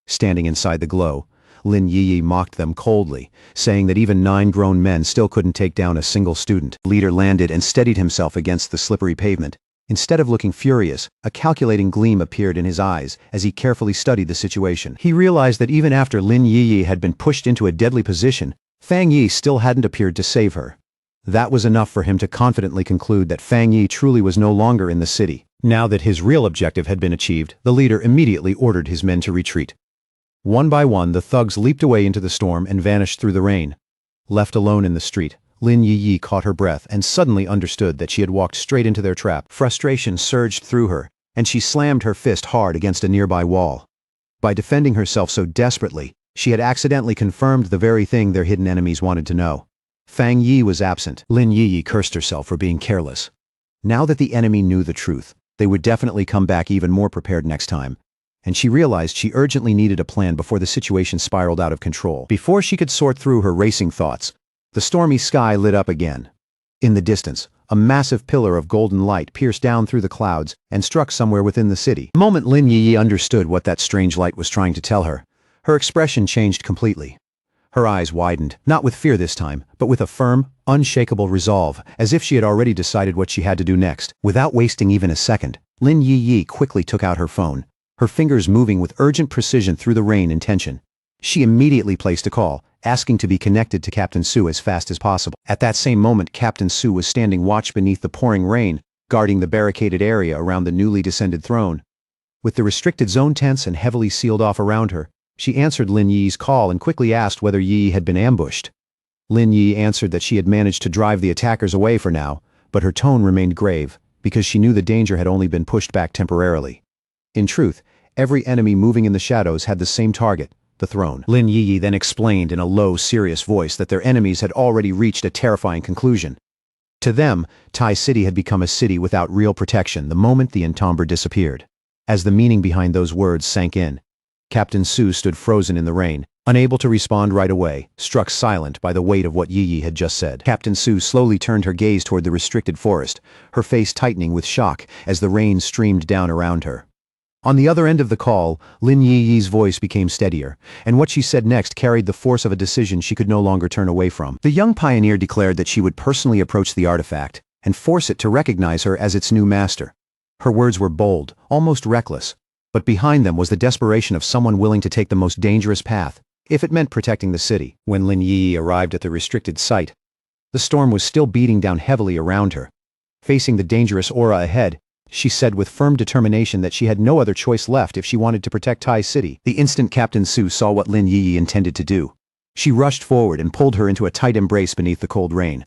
Standing inside the glow, Lin Yi mocked them coldly, saying that even 9 grown men still couldn't take down a single student. The leader landed and steadied himself against the slippery pavement, Instead of looking furious, a calculating gleam appeared in his eyes as he carefully studied the situation. He realized that even after Lin Yiyi had been pushed into a deadly position, Fang Yi still hadn't appeared to save her. That was enough for him to confidently conclude that Fang Yi truly was no longer in the city. Now that his real objective had been achieved, the leader immediately ordered his men to retreat. One by one, the thugs leaped away into the storm and vanished through the rain. Left alone in the street, Lin Yiyi caught her breath and suddenly understood that she had walked straight into their trap. Frustration surged through her, and she slammed her fist hard against a nearby wall. By defending herself so desperately, she had accidentally confirmed the very thing their hidden enemies wanted to know. Fang Yi was absent. Lin Yiyi cursed herself for being careless. Now that the enemy knew the truth, they would definitely come back even more prepared next time. And she realized she urgently needed a plan before the situation spiraled out of control. Before she could sort through her racing thoughts, the stormy sky lit up again. In the distance, a massive pillar of golden light pierced down through the clouds and struck somewhere within the city. The moment Lin Yiyi understood what that strange light was trying to tell her, her expression changed completely. Her eyes widened, not with fear this time, but with a firm, unshakable resolve, as if she had already decided what she had to do next. Without wasting even a second, Lin Yiyi quickly took out her phone, her fingers moving with urgent precision through the rain and tension. She immediately placed a call, asking to be connected to Captain Su as fast as possible. At that same moment, Captain Su was standing watch beneath the pouring rain, guarding the barricaded area around the newly descended throne. With the restricted zone tense and heavily sealed off around her, she answered Lin Yi's call and quickly asked whether Yi had been ambushed. Lin Yi answered that she had managed to drive the attackers away for now, but her tone remained grave, because she knew the danger had only been pushed back temporarily. In truth, every enemy moving in the shadows had the same target, the throne. Lin Yi then explained in a low, serious voice that their enemies had already reached a terrifying conclusion. To them, Tai City had become a city without real protection the moment the entomber disappeared. As the meaning behind those words sank in, Captain Su stood frozen in the rain, unable to respond right away, struck silent by the weight of what Yi had just said. Captain Su slowly turned her gaze toward the restricted forest, her face tightening with shock as the rain streamed down around her. On the other end of the call, Lin Yi's voice became steadier, and what she said next carried the force of a decision she could no longer turn away from. The young pioneer declared that she would personally approach the artifact and force it to recognize her as its new master. Her words were bold, almost reckless, but behind them was the desperation of someone willing to take the most dangerous path, if it meant protecting the city. When Lin Yi arrived at the restricted site, the storm was still beating down heavily around her. Facing the dangerous aura ahead, she said with firm determination that she had no other choice left if she wanted to protect Tai City. The instant Captain Su saw what Lin Yi intended to do, she rushed forward and pulled her into a tight embrace beneath the cold rain.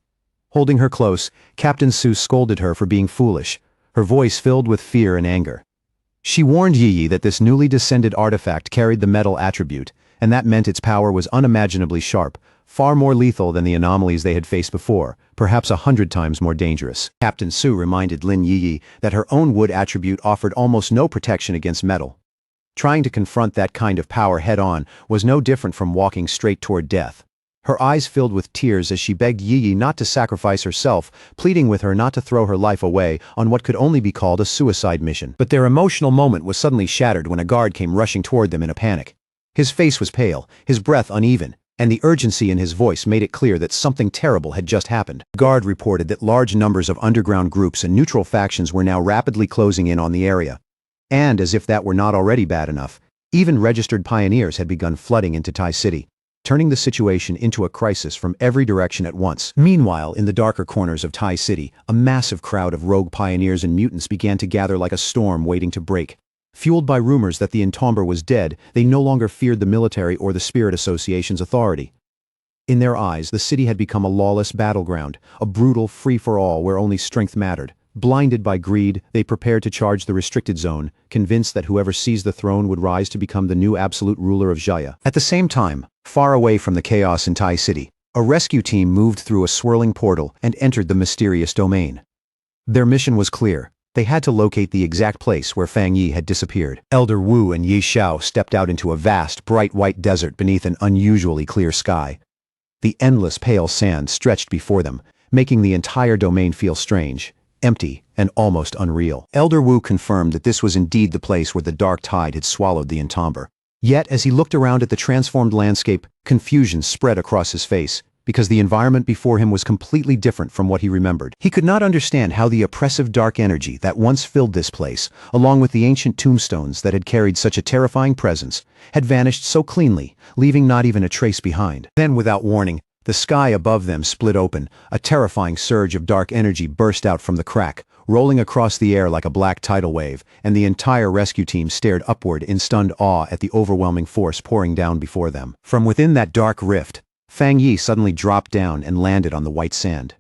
Holding her close, Captain Su scolded her for being foolish, her voice filled with fear and anger. She warned Yi that this newly descended artifact carried the metal attribute, and that meant its power was unimaginably sharp, far more lethal than the anomalies they had faced before, perhaps 100 times more dangerous. Captain Su reminded Lin Yi that her own wood attribute offered almost no protection against metal. Trying to confront that kind of power head-on was no different from walking straight toward death. Her eyes filled with tears as she begged Yi not to sacrifice herself, pleading with her not to throw her life away on what could only be called a suicide mission. But their emotional moment was suddenly shattered when a guard came rushing toward them in a panic. His face was pale, his breath uneven, and the urgency in his voice made it clear that something terrible had just happened. The guard reported that large numbers of underground groups and neutral factions were now rapidly closing in on the area. And as if that were not already bad enough, even registered pioneers had begun flooding into Tai City, turning the situation into a crisis from every direction at once. Meanwhile, in the darker corners of Tai City, a massive crowd of rogue pioneers and mutants began to gather like a storm waiting to break. Fueled by rumors that the entomber was dead, they no longer feared the military or the Spirit Association's authority. In their eyes, the city had become a lawless battleground, a brutal free-for-all where only strength mattered. Blinded by greed, they prepared to charge the restricted zone, convinced that whoever seized the throne would rise to become the new absolute ruler of Jaya. At the same time, far away from the chaos in Tai City, a rescue team moved through a swirling portal and entered the mysterious domain. Their mission was clear. They had to locate the exact place where Fang Yi had disappeared. Elder Wu and Yi Xiao stepped out into a vast, bright white desert beneath an unusually clear sky. The endless pale sand stretched before them, making the entire domain feel strange, empty, and almost unreal. Elder Wu confirmed that this was indeed the place where the dark tide had swallowed the entomber. Yet, as he looked around at the transformed landscape, confusion spread across his face. because the environment before him was completely different from what he remembered. He could not understand how the oppressive dark energy that once filled this place, along with the ancient tombstones that had carried such a terrifying presence, had vanished so cleanly, leaving not even a trace behind. Then, without warning, the sky above them split open, a terrifying surge of dark energy burst out from the crack, rolling across the air like a black tidal wave, and the entire rescue team stared upward in stunned awe at the overwhelming force pouring down before them. From within that dark rift, Fang Yi suddenly dropped down and landed on the white sand.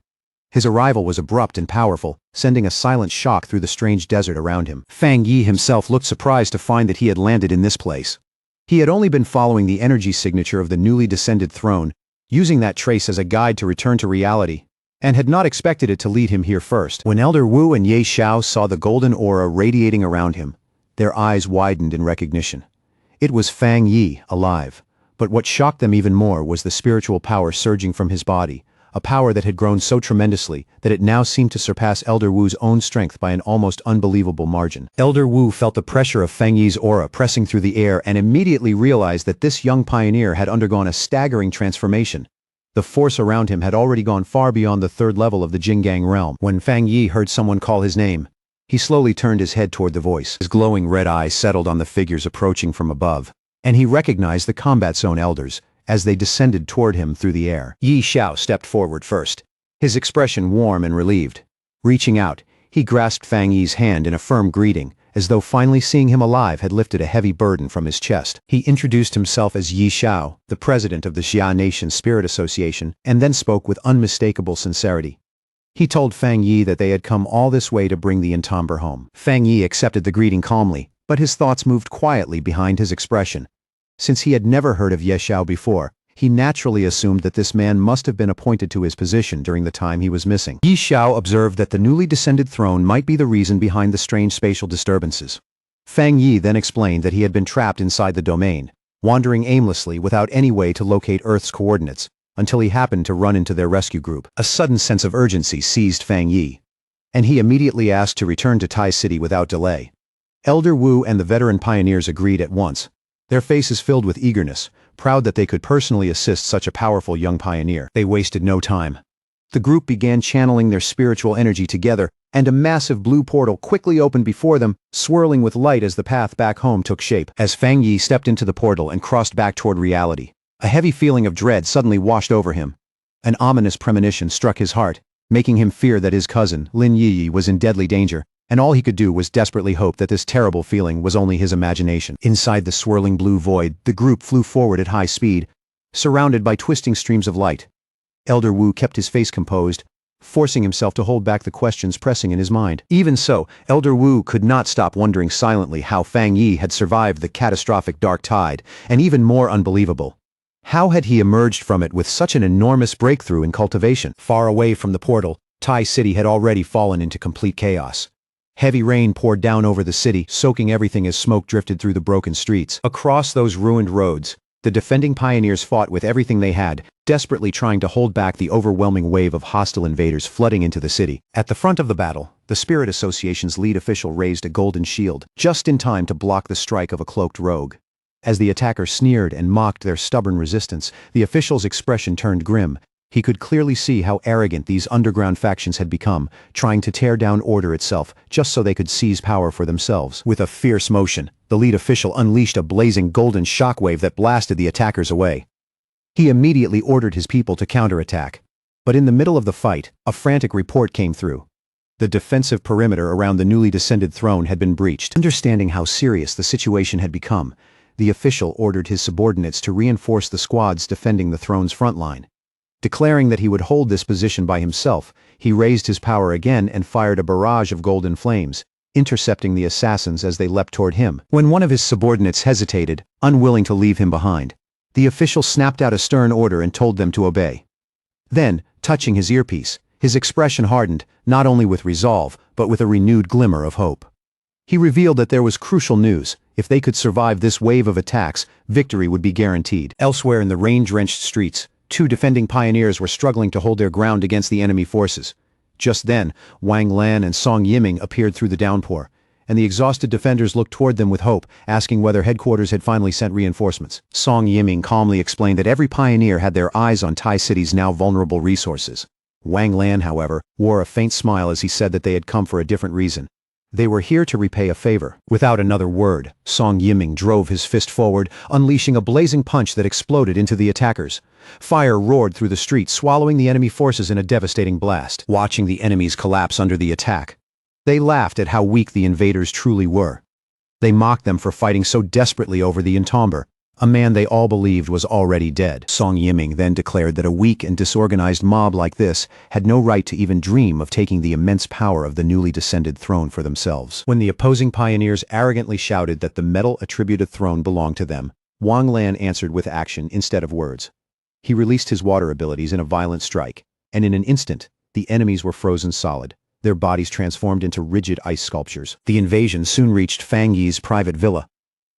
His arrival was abrupt and powerful, sending a silent shock through the strange desert around him. Fang Yi himself looked surprised to find that he had landed in this place. He had only been following the energy signature of the newly descended throne, using that trace as a guide to return to reality, and had not expected it to lead him here first. When Elder Wu and Ye Xiao saw the golden aura radiating around him, their eyes widened in recognition. It was Fang Yi, alive. But what shocked them even more was the spiritual power surging from his body, a power that had grown so tremendously that it now seemed to surpass Elder Wu's own strength by an almost unbelievable margin. Elder Wu felt the pressure of Fang Yi's aura pressing through the air and immediately realized that this young pioneer had undergone a staggering transformation. The force around him had already gone far beyond the third level of the Jinggang realm. When Fang Yi heard someone call his name, he slowly turned his head toward the voice. His glowing red eyes settled on the figures approaching from above, and he recognized the combat zone elders as they descended toward him through the air. Ye Xiao stepped forward first, his expression warm and relieved. Reaching out, he grasped Fang Yi's hand in a firm greeting, as though finally seeing him alive had lifted a heavy burden from his chest. He introduced himself as Ye Xiao, the president of the Xia Nation Spirit Association, and then spoke with unmistakable sincerity. He told Fang Yi that they had come all this way to bring the entomber home. Fang Yi accepted the greeting calmly, but his thoughts moved quietly behind his expression. Since he had never heard of Ye Xiao before, he naturally assumed that this man must have been appointed to his position during the time he was missing. Ye Xiao observed that the newly descended throne might be the reason behind the strange spatial disturbances. Fang Yi then explained that he had been trapped inside the domain, wandering aimlessly without any way to locate Earth's coordinates, until he happened to run into their rescue group. A sudden sense of urgency seized Fang Yi, and he immediately asked to return to Tai City without delay. Elder Wu and the veteran pioneers agreed at once, their faces filled with eagerness, proud that they could personally assist such a powerful young pioneer. They wasted no time. The group began channeling their spiritual energy together, and a massive blue portal quickly opened before them, swirling with light as the path back home took shape. As Fang Yi stepped into the portal and crossed back toward reality, a heavy feeling of dread suddenly washed over him. An ominous premonition struck his heart, making him fear that his cousin, Lin Yi, was in deadly danger, and all he could do was desperately hope that this terrible feeling was only his imagination. Inside the swirling blue void, the group flew forward at high speed, surrounded by twisting streams of light. Elder Wu kept his face composed, forcing himself to hold back the questions pressing in his mind. Even so, Elder Wu could not stop wondering silently how Fang Yi had survived the catastrophic dark tide, and even more unbelievable, how had he emerged from it with such an enormous breakthrough in cultivation? Far away from the portal, Tai City had already fallen into complete chaos. Heavy rain poured down over the city, soaking everything as smoke drifted through the broken streets. Across those ruined roads, the defending pioneers fought with everything they had, desperately trying to hold back the overwhelming wave of hostile invaders flooding into the city. At the front of the battle, the Spirit Association's lead official raised a golden shield, just in time to block the strike of a cloaked rogue. As the attacker sneered and mocked their stubborn resistance, the official's expression turned grim. He could clearly see how arrogant these underground factions had become, trying to tear down order itself just so they could seize power for themselves. With a fierce motion, the lead official unleashed a blazing golden shockwave that blasted the attackers away. He immediately ordered his people to counterattack. But in the middle of the fight, a frantic report came through. The defensive perimeter around the newly descended throne had been breached. Understanding how serious the situation had become, the official ordered his subordinates to reinforce the squads defending the throne's front line. Declaring that he would hold this position by himself, he raised his power again and fired a barrage of golden flames, intercepting the assassins as they leapt toward him. When one of his subordinates hesitated, unwilling to leave him behind, the official snapped out a stern order and told them to obey. Then, touching his earpiece, his expression hardened, not only with resolve, but with a renewed glimmer of hope. He revealed that there was crucial news. If they could survive this wave of attacks, victory would be guaranteed. Elsewhere in the rain-drenched streets, two defending pioneers were struggling to hold their ground against the enemy forces. Just then, Wang Lan and Song Yiming appeared through the downpour, and the exhausted defenders looked toward them with hope, asking whether headquarters had finally sent reinforcements. Song Yiming calmly explained that every pioneer had their eyes on Tai City's now vulnerable resources. Wang Lan, however, wore a faint smile as he said that they had come for a different reason. They were here to repay a favor. Without another word, Song Yiming drove his fist forward, unleashing a blazing punch that exploded into the attackers. Fire roared through the street, swallowing the enemy forces in a devastating blast. Watching the enemies collapse under the attack, they laughed at how weak the invaders truly were. They mocked them for fighting so desperately over the entomber, a man they all believed was already dead. Song Yiming then declared that a weak and disorganized mob like this had no right to even dream of taking the immense power of the newly descended throne for themselves. When the opposing pioneers arrogantly shouted that the metal-attributed throne belonged to them, Wang Lan answered with action instead of words. He released his water abilities in a violent strike, and in an instant, the enemies were frozen solid, their bodies transformed into rigid ice sculptures. The invasion soon reached Fang Yi's private villa.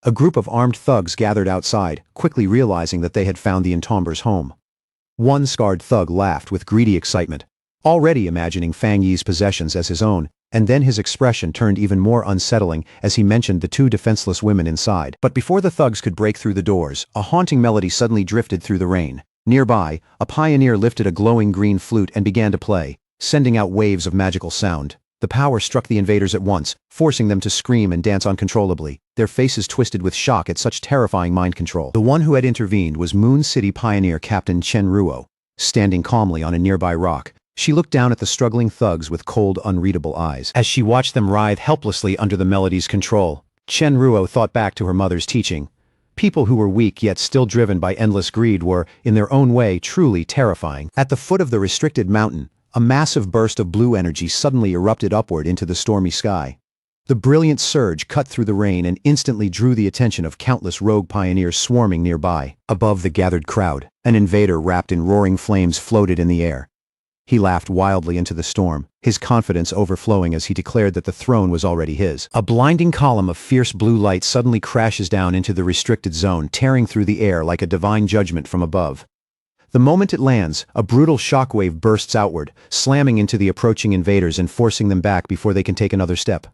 A group of armed thugs gathered outside, quickly realizing that they had found the entomber's home. One scarred thug laughed with greedy excitement, already imagining Fang Yi's possessions as his own, and then his expression turned even more unsettling as he mentioned the two defenseless women inside. But before the thugs could break through the doors, a haunting melody suddenly drifted through the rain. Nearby, a pioneer lifted a glowing green flute and began to play, sending out waves of magical sound. The power struck the invaders at once, forcing them to scream and dance uncontrollably, their faces twisted with shock at such terrifying mind control. The one who had intervened was Moon City pioneer Captain Chen Ruo. Standing calmly on a nearby rock, she looked down at the struggling thugs with cold, unreadable eyes. As she watched them writhe helplessly under the melody's control, Chen Ruo thought back to her mother's teaching. People who were weak yet still driven by endless greed were, in their own way, truly terrifying. At the foot of the restricted mountain, a massive burst of blue energy suddenly erupted upward into the stormy sky. The brilliant surge cut through the rain and instantly drew the attention of countless rogue pioneers swarming nearby. Above the gathered crowd, an invader wrapped in roaring flames floated in the air. He laughed wildly into the storm, his confidence overflowing as he declared that the throne was already his. A blinding column of fierce blue light suddenly crashes down into the restricted zone, tearing through the air like a divine judgment from above. The moment it lands, a brutal shockwave bursts outward, slamming into the approaching invaders and forcing them back before they can take another step.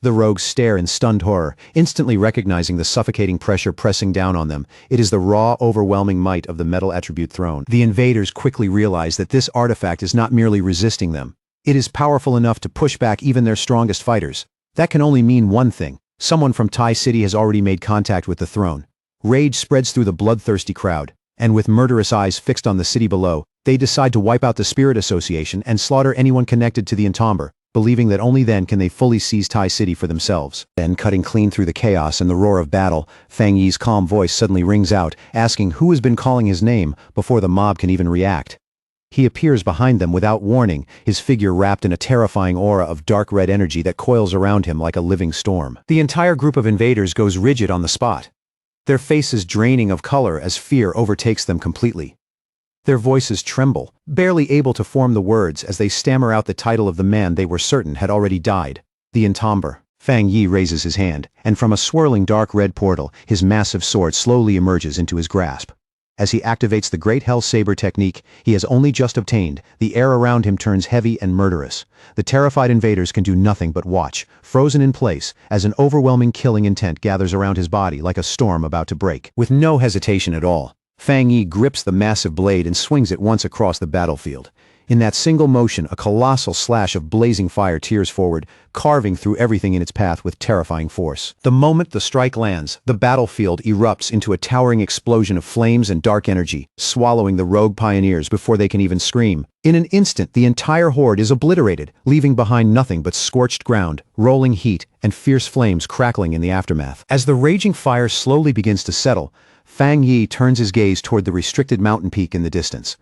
The rogues stare in stunned horror, instantly recognizing the suffocating pressure pressing down on them. It is the raw, overwhelming might of the metal attribute throne. The invaders quickly realize that this artifact is not merely resisting them. It is powerful enough to push back even their strongest fighters. That can only mean one thing. Someone from Tai City has already made contact with the throne. Rage spreads through the bloodthirsty crowd, and with murderous eyes fixed on the city below, they decide to wipe out the Spirit Association and slaughter anyone connected to the entomber, believing that only then can they fully seize Tai City for themselves. Then, cutting clean through the chaos and the roar of battle, Fang Yi's calm voice suddenly rings out, asking who has been calling his name before the mob can even react. He appears behind them without warning, his figure wrapped in a terrifying aura of dark red energy that coils around him like a living storm. The entire group of invaders goes rigid on the spot, their faces draining of color as fear overtakes them completely. Their voices tremble, barely able to form the words as they stammer out the title of the man they were certain had already died. The entomber. Fang Yi raises his hand, and from a swirling dark red portal, his massive sword slowly emerges into his grasp. As he activates the Great Hell Saber technique he has only just obtained, the air around him turns heavy and murderous. The terrified invaders can do nothing but watch, frozen in place, as an overwhelming killing intent gathers around his body like a storm about to break. With no hesitation at all, Fang Yi grips the massive blade and swings it once across the battlefield. In that single motion, a colossal slash of blazing fire tears forward, carving through everything in its path with terrifying force. The moment the strike lands, the battlefield erupts into a towering explosion of flames and dark energy, swallowing the rogue pioneers before they can even scream. In an instant, the entire horde is obliterated, leaving behind nothing but scorched ground, rolling heat, and fierce flames crackling in the aftermath. As the raging fire slowly begins to settle, Fang Yi turns his gaze toward the restricted mountain peak in the distance.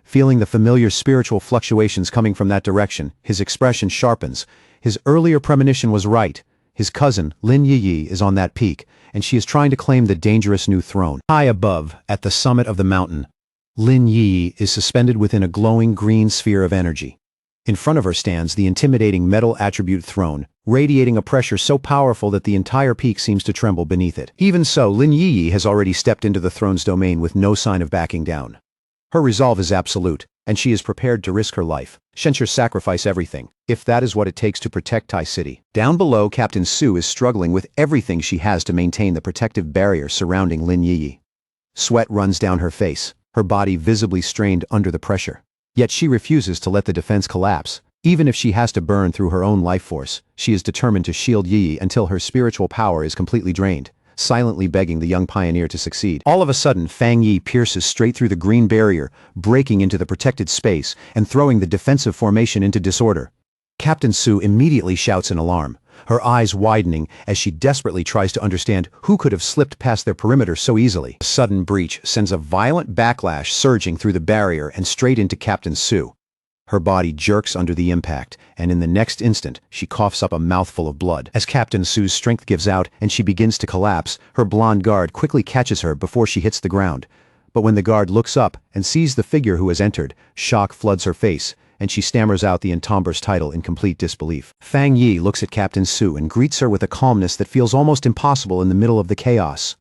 Feeling the familiar spiritual fluctuations coming from that direction, his expression sharpens. His earlier premonition was right. His cousin, Lin Yiyi, is on that peak, and she is trying to claim the dangerous new throne. High above, at the summit of the mountain, Lin Yiyi is suspended within a glowing green sphere of energy. In front of her stands the intimidating metal attribute throne, radiating a pressure so powerful that the entire peak seems to tremble beneath it. Even so, Lin Yiyi has already stepped into the throne's domain with no sign of backing down. Her resolve is absolute. and she is prepared to risk her life. Shencher sacrifice everything, if that is what it takes to protect Tai City. Down below, Captain Su is struggling with everything she has to maintain the protective barrier surrounding Lin Yi. Sweat runs down her face, her body visibly strained under the pressure. Yet she refuses to let the defense collapse. Even if she has to burn through her own life force, she is determined to shield Yi until her spiritual power is completely drained, silently begging the young pioneer to succeed. All of a sudden, Fang Yi pierces straight through the green barrier, breaking into the protected space and throwing the defensive formation into disorder. Captain Su immediately shouts in alarm, her eyes widening as she desperately tries to understand who could have slipped past their perimeter so easily. A sudden breach sends a violent backlash surging through the barrier and straight into Captain Su. Her body jerks under the impact, and in the next instant, she coughs up a mouthful of blood. As Captain Su's strength gives out and she begins to collapse, her blonde guard quickly catches her before she hits the ground. But when the guard looks up and sees the figure who has entered, shock floods her face, and she stammers out the entomber's title in complete disbelief. Fang Yi looks at Captain Su and greets her with a calmness that feels almost impossible in the middle of the chaos.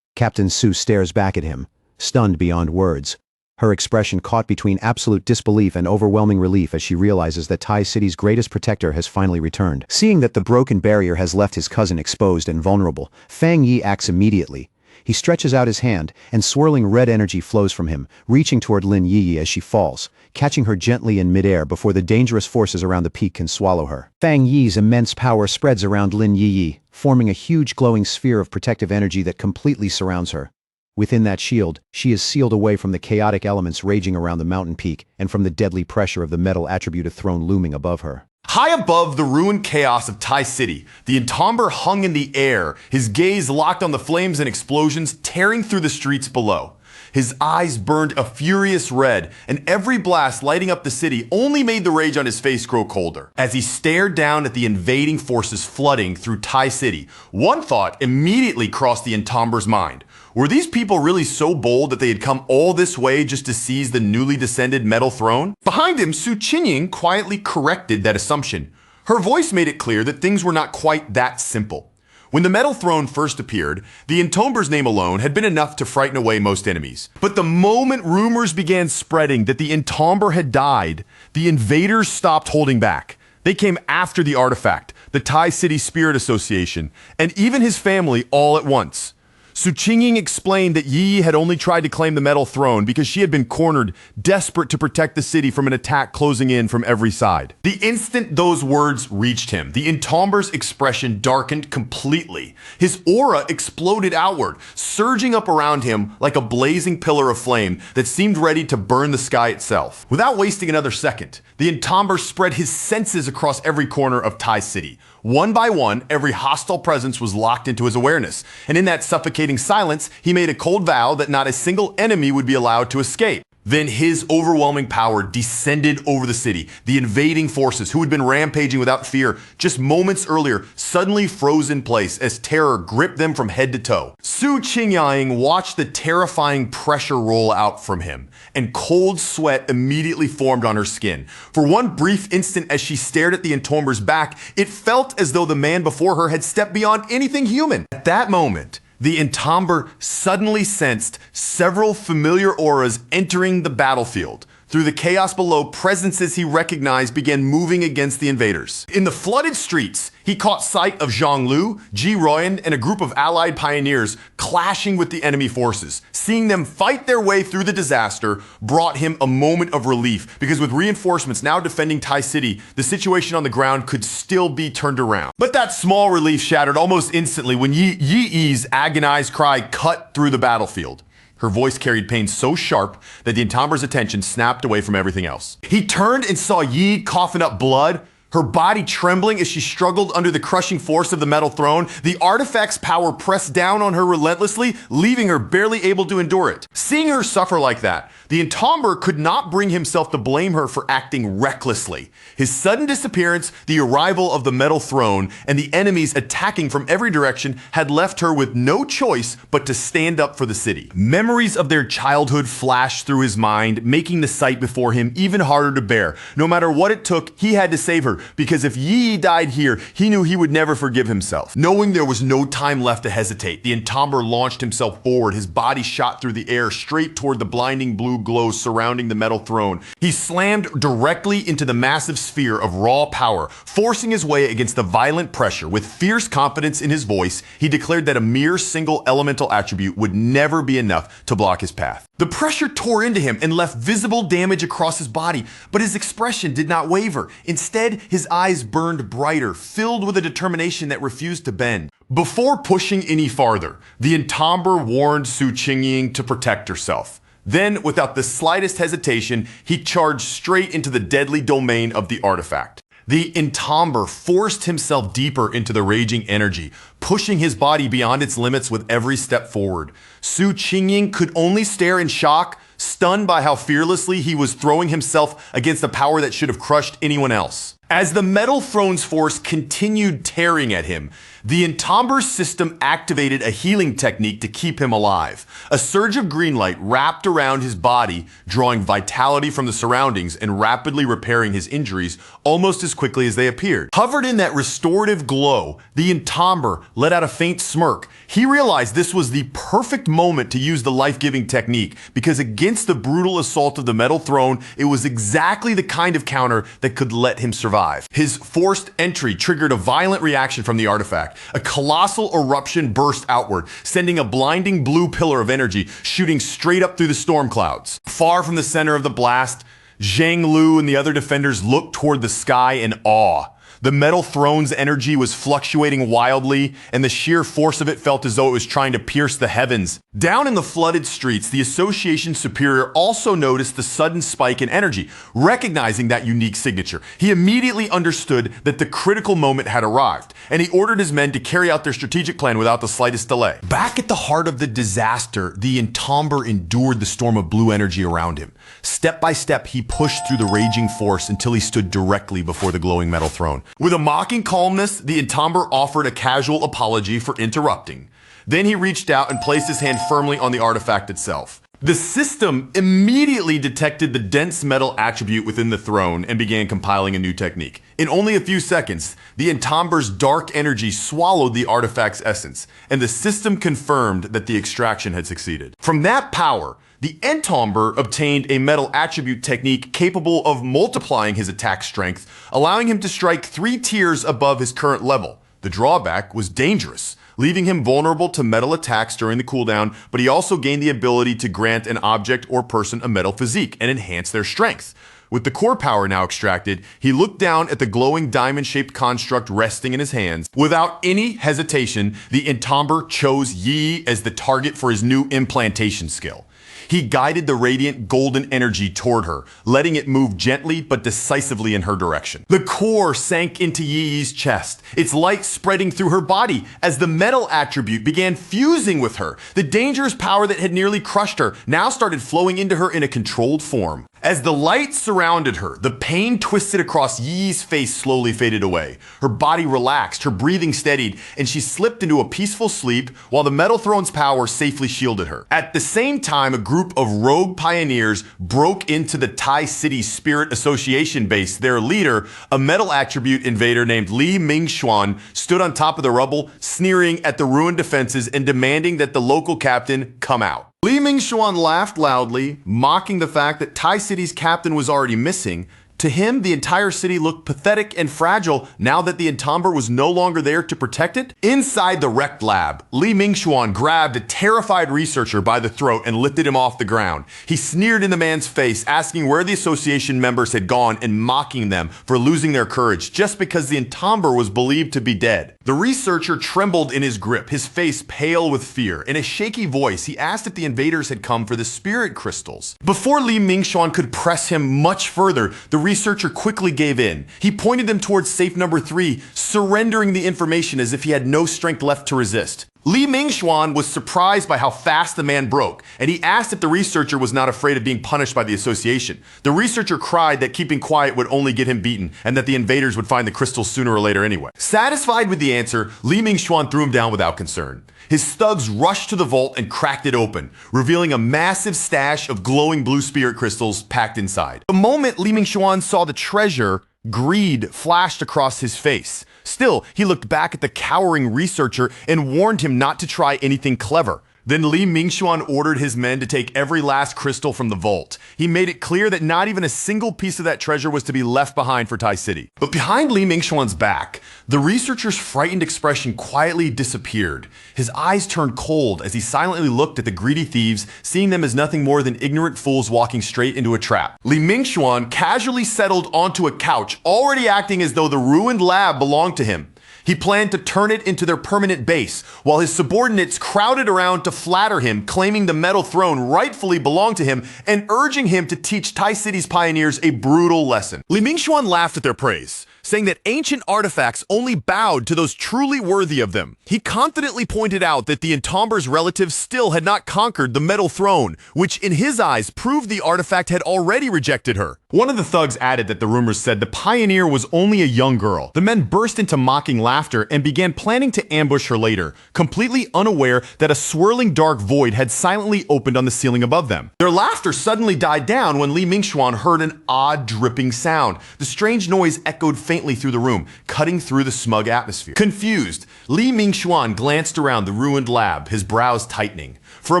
Captain Su stares back at him, stunned beyond words, her expression caught between absolute disbelief and overwhelming relief as she realizes that Tai City's greatest protector has finally returned. Seeing that the broken barrier has left his cousin exposed and vulnerable, Fang Yi acts immediately. He stretches out his hand, and swirling red energy flows from him, reaching toward Lin Yi as she falls, catching her gently in midair before the dangerous forces around the peak can swallow her. Fang Yi's immense power spreads around Lin Yi, forming a huge glowing sphere of protective energy that completely surrounds her. Within that shield, she is sealed away from the chaotic elements raging around the mountain peak and from the deadly pressure of the metal attributed throne looming above her. High above the ruined chaos of Tai City, the entomber hung in the air, his gaze locked on the flames and explosions tearing through the streets below. His eyes burned a furious red, and every blast lighting up the city only made the rage on his face grow colder. As he stared down at the invading forces flooding through Tai City, one thought immediately crossed the entomber's mind. Were these people really so bold that they had come all this way just to seize the newly descended metal throne? Behind him, Su Qinying quietly corrected that assumption. Her voice made it clear that things were not quite that simple. When the metal throne first appeared, the entomber's name alone had been enough to frighten away most enemies. But the moment rumors began spreading that the entomber had died, the invaders stopped holding back. They came after the artifact, the Tai City Spirit Association, and even his family all at once. Su Qinying explained that Yi had only tried to claim the metal throne because she had been cornered, desperate to protect the city from an attack closing in from every side. The instant those words reached him, the entomber's expression darkened completely. His aura exploded outward, surging up around him like a blazing pillar of flame that seemed ready to burn the sky itself. Without wasting another second, the entomber spread his senses across every corner of Tai City. One by one, every hostile presence was locked into his awareness, and in that suffocating silence, he made a cold vow that not a single enemy would be allowed to escape. Then his overwhelming power descended over the city. The invading forces, who had been rampaging without fear just moments earlier, suddenly froze in place as terror gripped them from head to toe. Su Qinying watched the terrifying pressure roll out from him, and cold sweat immediately formed on her skin. For one brief instant as she stared at the entomber's back, it felt as though the man before her had stepped beyond anything human. At that moment, the entomber suddenly sensed several familiar auras entering the battlefield. Through the chaos below, presences he recognized began moving against the invaders. In the flooded streets, he caught sight of Zhang Lu, Ji Ruoyan, and a group of allied pioneers clashing with the enemy forces. Seeing them fight their way through the disaster brought him a moment of relief, because with reinforcements now defending Tai City, the situation on the ground could still be turned around. But that small relief shattered almost instantly when Yi Yi's agonized cry cut through the battlefield. Her voice carried pain so sharp that the entomber's attention snapped away from everything else. He turned and saw Yi coughing up blood, her body trembling as she struggled under the crushing force of the metal throne. The artifact's power pressed down on her relentlessly, leaving her barely able to endure it. Seeing her suffer like that, the entomber could not bring himself to blame her for acting recklessly. His sudden disappearance, the arrival of the metal throne, and the enemies attacking from every direction had left her with no choice but to stand up for the city. Memories of their childhood flashed through his mind, making the sight before him even harder to bear. No matter what it took, he had to save her. further because if Yi died here, he knew he would never forgive himself. Knowing there was no time left to hesitate, the Entomber launched himself forward, his body shot through the air straight toward the blinding blue glow surrounding the metal throne. He slammed directly into the massive sphere of raw power, forcing his way against the violent pressure. With fierce confidence in his voice, he declared that a mere single elemental attribute would never be enough to block his path. The pressure tore into him and left visible damage across his body, but his expression did not waver. Instead, his eyes burned brighter, filled with a determination that refused to bend. Before pushing any farther, the Entomber warned Su Qingying to protect herself. Then, without the slightest hesitation, he charged straight into the deadly domain of the artifact. The Entomber forced himself deeper into the raging energy, pushing his body beyond its limits with every step forward. Su Qingying could only stare in shock, stunned by how fearlessly he was throwing himself against a power that should have crushed anyone else. As the metal throne's force continued tearing at him, the Entomber's system activated a healing technique to keep him alive. A surge of green light wrapped around his body, drawing vitality from the surroundings and rapidly repairing his injuries almost as quickly as they appeared. Covered in that restorative glow, the Entomber let out a faint smirk. He realized this was the perfect moment to use the life-giving technique, because against the brutal assault of the metal throne, it was exactly the kind of counter that could let him survive. His forced entry triggered a violent reaction from the artifact. A colossal eruption burst outward, sending a blinding blue pillar of energy shooting straight up through the storm clouds. Far from the center of the blast, Zhang Lu and the other defenders looked toward the sky in awe. The metal throne's energy was fluctuating wildly, and the sheer force of it felt as though it was trying to pierce the heavens. Down in the flooded streets, the Association Superior also noticed the sudden spike in energy. Recognizing that unique signature, he immediately understood that the critical moment had arrived, and he ordered his men to carry out their strategic plan without the slightest delay. Back at the heart of the disaster, the Entomber endured the storm of blue energy around him. Step by step, he pushed through the raging force until he stood directly before the glowing metal throne. With a mocking calmness, the Entomber offered a casual apology for interrupting. Then he reached out and placed his hand firmly on the artifact itself. The system immediately detected the dense metal attribute within the throne and began compiling a new technique. In only a few seconds, the Entomber's dark energy swallowed the artifact's essence, and the system confirmed that the extraction had succeeded. From that power, the Entomber obtained a metal attribute technique capable of multiplying his attack strength, allowing him to strike 3 tiers above his current level. The drawback was dangerous, leaving him vulnerable to metal attacks during the cooldown, but he also gained the ability to grant an object or person a metal physique and enhance their strength. With the core power now extracted, he looked down at the glowing diamond-shaped construct resting in his hands. Without any hesitation, the Entomber chose Yi as the target for his new implantation skill. He guided the radiant golden energy toward her, letting it move gently but decisively in her direction. The core sank into Yi's chest, its light spreading through her body as the metal attribute began fusing with her. The dangerous power that had nearly crushed her now started flowing into her in a controlled form. As the light surrounded her, the pain twisted across Yi's face slowly faded away. Her body relaxed, her breathing steadied, and she slipped into a peaceful sleep while the metal throne's power safely shielded her. At the same time, a group of rogue pioneers broke into the Tai City Spirit Association base. Their leader, a metal attribute invader named Li Mingxuan, stood on top of the rubble, sneering at the ruined defenses and demanding that the local captain come out. Li Mingxuan laughed loudly, mocking the fact that Tai City's captain was already missing. To him, the entire city looked pathetic and fragile now that the Entomber was no longer there to protect it. Inside the wrecked lab, Li Mingxuan grabbed a terrified researcher by the throat and lifted him off the ground. He sneered in the man's face, asking where the association members had gone and mocking them for losing their courage just because the Entomber was believed to be dead. The researcher trembled in his grip, his face pale with fear. In a shaky voice, he asked if the invaders had come for the spirit crystals. Before Li Mingxuan could press him much further, the researcher quickly gave in. He pointed them towards safe number 3, surrendering the information as if he had no strength left to resist. Li Mingxuan was surprised by how fast the man broke, and he asked if the researcher was not afraid of being punished by the association. The researcher cried that keeping quiet would only get him beaten, and that the invaders would find the crystals sooner or later anyway. Satisfied with the answer, Li Mingxuan threw him down without concern. His thugs rushed to the vault and cracked it open, revealing a massive stash of glowing blue spirit crystals packed inside. The moment Li Mingxuan saw the treasure, Greed flashed across his face. Still, he looked back at the cowering researcher and warned him not to try anything clever. Then Li Mingxuan ordered his men to take every last crystal from the vault. He made it clear that not even a single piece of that treasure was to be left behind for Tai City. But behind Li Mingxuan's back, the researcher's frightened expression quietly disappeared. His eyes turned cold as he silently looked at the greedy thieves, seeing them as nothing more than ignorant fools walking straight into a trap. Li Mingxuan casually settled onto a couch, already acting as though the ruined lab belonged to him. He planned to turn it into their permanent base, while his subordinates crowded around to flatter him, claiming the metal throne rightfully belonged to him and urging him to teach Tai City's pioneers a brutal lesson. Li Mingxuan laughed at their praise, saying that ancient artifacts only bowed to those truly worthy of them. He confidently pointed out that the Entomber's relatives still had not conquered the metal throne, which in his eyes proved the artifact had already rejected her. One of the thugs added that the rumors said the pioneer was only a young girl. The men burst into mocking laughter and began planning to ambush her later, completely unaware that a swirling dark void had silently opened on the ceiling above them. Their laughter suddenly died down when Li Mingxuan heard an odd dripping sound. The strange noise echoed faintly through the room, cutting through the smug atmosphere. Confused, Li Mingxuan glanced around the ruined lab, his brows tightening. For a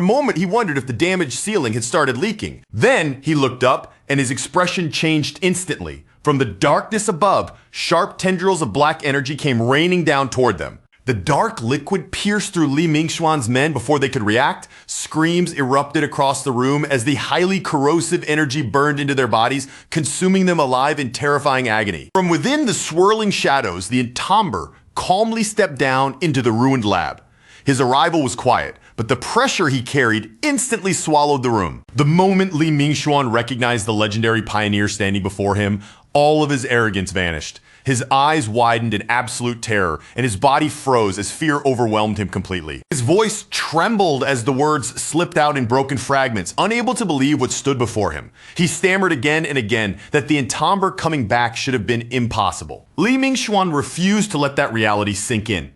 moment, he wondered if the damaged ceiling had started leaking. Then he looked up, and his expression changed instantly. From the darkness above, sharp tendrils of black energy came raining down toward them. The dark liquid pierced through Li Mingxuan's men before they could react. Screams erupted across the room as the highly corrosive energy burned into their bodies, consuming them alive in terrifying agony. From within the swirling shadows, the Entomber calmly stepped down into the ruined lab. His arrival was quiet, but the pressure he carried instantly swallowed the room. The moment Li Mingxuan recognized the legendary pioneer standing before him, all of his arrogance vanished. His eyes widened in absolute terror, and his body froze as fear overwhelmed him completely. His voice trembled as the words slipped out in broken fragments, unable to believe what stood before him. He stammered again and again that the Entomber coming back should have been impossible. Li Mingxuan refused to let that reality sink in.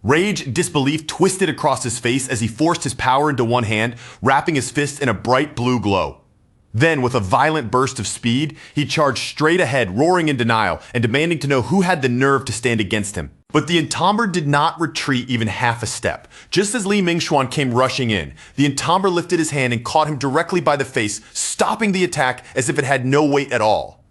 Rage and disbelief twisted across his face as he forced his power into one hand, wrapping his fist in a bright blue glow. Then, with a violent burst of speed, he charged straight ahead, roaring in denial and demanding to know who had the nerve to stand against him. But the Entomber did not retreat even half a step. Just as Li Mingxuan came rushing in, the Entomber lifted his hand and caught him directly by the face, stopping the attack as if it had no weight at all.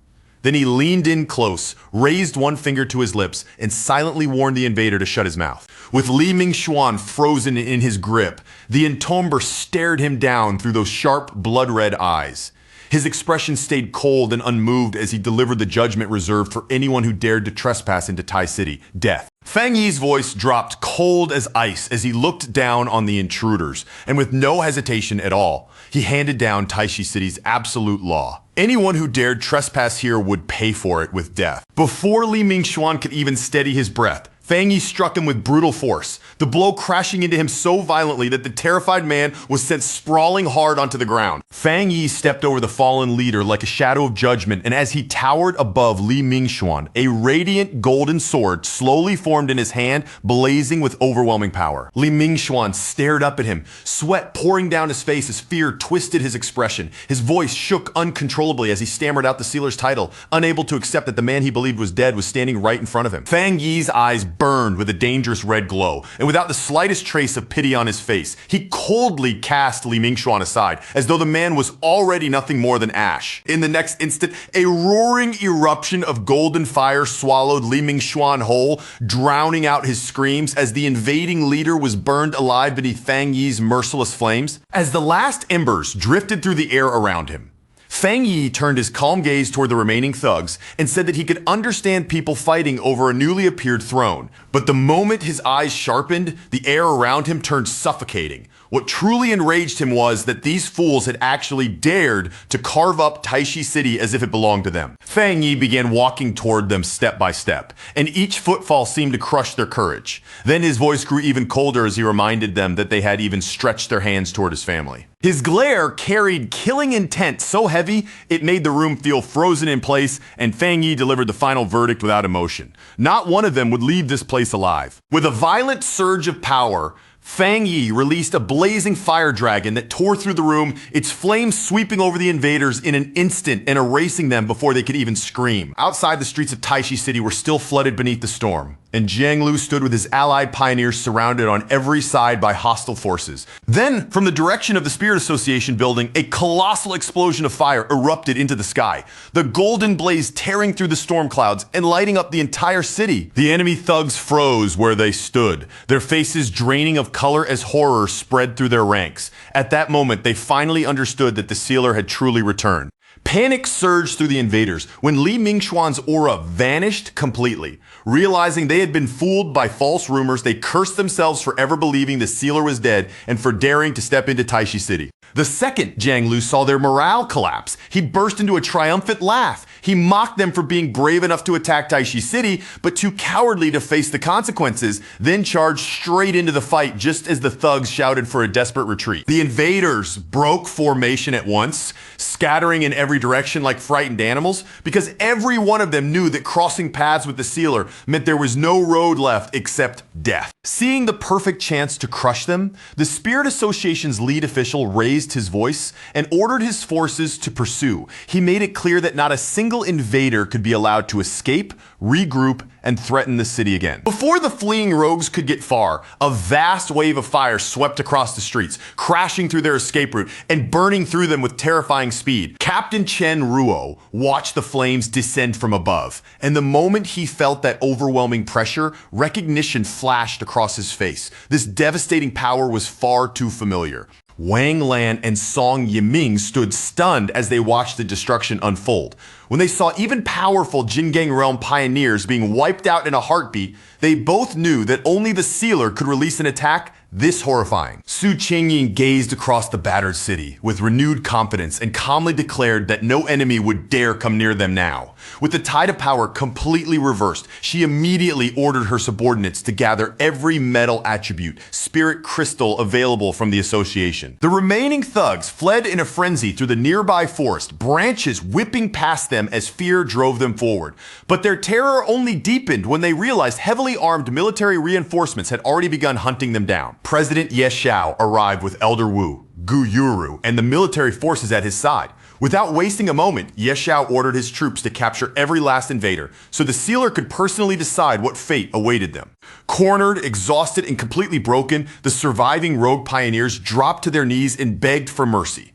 Then he leaned in close, raised one finger to his lips, and silently warned the invader to shut his mouth. With Li Mingxuan frozen in his grip, the Entomber stared him down through those sharp, blood-red eyes. His expression stayed cold and unmoved as he delivered the judgment reserved for anyone who dared to trespass into Tai City: death. Fang Yi's voice dropped cold as ice as he looked down on the intruders, and with no hesitation at all, he handed down Taishi City's absolute law. Anyone who dared trespass here would pay for it with death. Before Li Mingxuan could even steady his breath, Fang Yi struck him with brutal force, the blow crashing into him so violently that the terrified man was sent sprawling hard onto the ground. Fang Yi stepped over the fallen leader like a shadow of judgment, and as he towered above Li Mingxuan, a radiant golden sword slowly formed in his hand, blazing with overwhelming power. Li Mingxuan stared up at him, sweat pouring down his face as fear twisted his expression. His voice shook uncontrollably as he stammered out the sealer's title, unable to accept that the man he believed was dead was standing right in front of him. Fang Yi's eyes burned with a dangerous red glow, and without the slightest trace of pity on his face, he coldly cast Li Mingxuan aside, as though the man was already nothing more than ash. In the next instant, a roaring eruption of golden fire swallowed Li Mingxuan whole, drowning out his screams as the invading leader was burned alive beneath Fang Yi's merciless flames. As the last embers drifted through the air around him, Fang Yi turned his calm gaze toward the remaining thugs and said that he could understand people fighting over a newly appeared throne. But the moment his eyes sharpened, the air around him turned suffocating. What truly enraged him was that these fools had actually dared to carve up Taishi City as if it belonged to them. Fang Yi began walking toward them step by step, and each footfall seemed to crush their courage. Then his voice grew even colder as he reminded them that they had even stretched their hands toward his family. His glare carried killing intent so heavy it made the room feel frozen in place, and Fang Yi delivered the final verdict without emotion. Not one of them would leave this place alive. With a violent surge of power, Fang Yi released a blazing fire dragon that tore through the room, its flames sweeping over the invaders in an instant and erasing them before they could even scream. Outside, the streets of Taishi City were still flooded beneath the storm, and Jiang Lu stood with his allied pioneers surrounded on every side by hostile forces. Then, from the direction of the Spirit Association building, a colossal explosion of fire erupted into the sky, the golden blaze tearing through the storm clouds and lighting up the entire city. The enemy thugs froze where they stood, their faces draining of color as horror spread through their ranks. At that moment, they finally understood that the sealer had truly returned. Panic surged through the invaders when Li Mingxuan's aura vanished completely. Realizing they had been fooled by false rumors, they cursed themselves for ever believing the sealer was dead and for daring to step into Taishi City. The second Jiang Lu saw their morale collapse, he burst into a triumphant laugh. He mocked them for being brave enough to attack Taishi City, but too cowardly to face the consequences, then charged straight into the fight just as the thugs shouted for a desperate retreat. The invaders broke formation at once, scattering in every direction like frightened animals, because every one of them knew that crossing paths with the sealer meant there was no road left except death. Seeing the perfect chance to crush them, the Spirit Association's lead official raised his voice and ordered his forces to pursue. He made it clear that not a single invader could be allowed to escape, regroup, and threaten the city again. Before the fleeing rogues could get far, a vast wave of fire swept across the streets, crashing through their escape route and burning through them with terrifying speed. Captain Chen Ruo watched the flames descend from above, and the moment he felt that overwhelming pressure, recognition flashed across his face. This devastating power was far too familiar. Wang Lan and Song Yiming stood stunned as they watched the destruction unfold. When they saw even powerful Jingang realm pioneers being wiped out in a heartbeat, they both knew that only the sealer could release an attack this horrifying. Su Qingyin gazed across the battered city with renewed confidence and calmly declared that no enemy would dare come near them now. With the tide of power completely reversed, she immediately ordered her subordinates to gather every metal attribute, spirit crystal available from the association. The remaining thugs fled in a frenzy through the nearby forest, branches whipping past them as fear drove them forward. But their terror only deepened when they realized heavily armed military reinforcements had already begun hunting them down. President Ye Xiao arrived with Elder Wu, Gu Yuru, and the military forces at his side. Without wasting a moment, Ye Xiao ordered his troops to capture every last invader, so the sealer could personally decide what fate awaited them. Cornered, exhausted, and completely broken, the surviving rogue pioneers dropped to their knees and begged for mercy.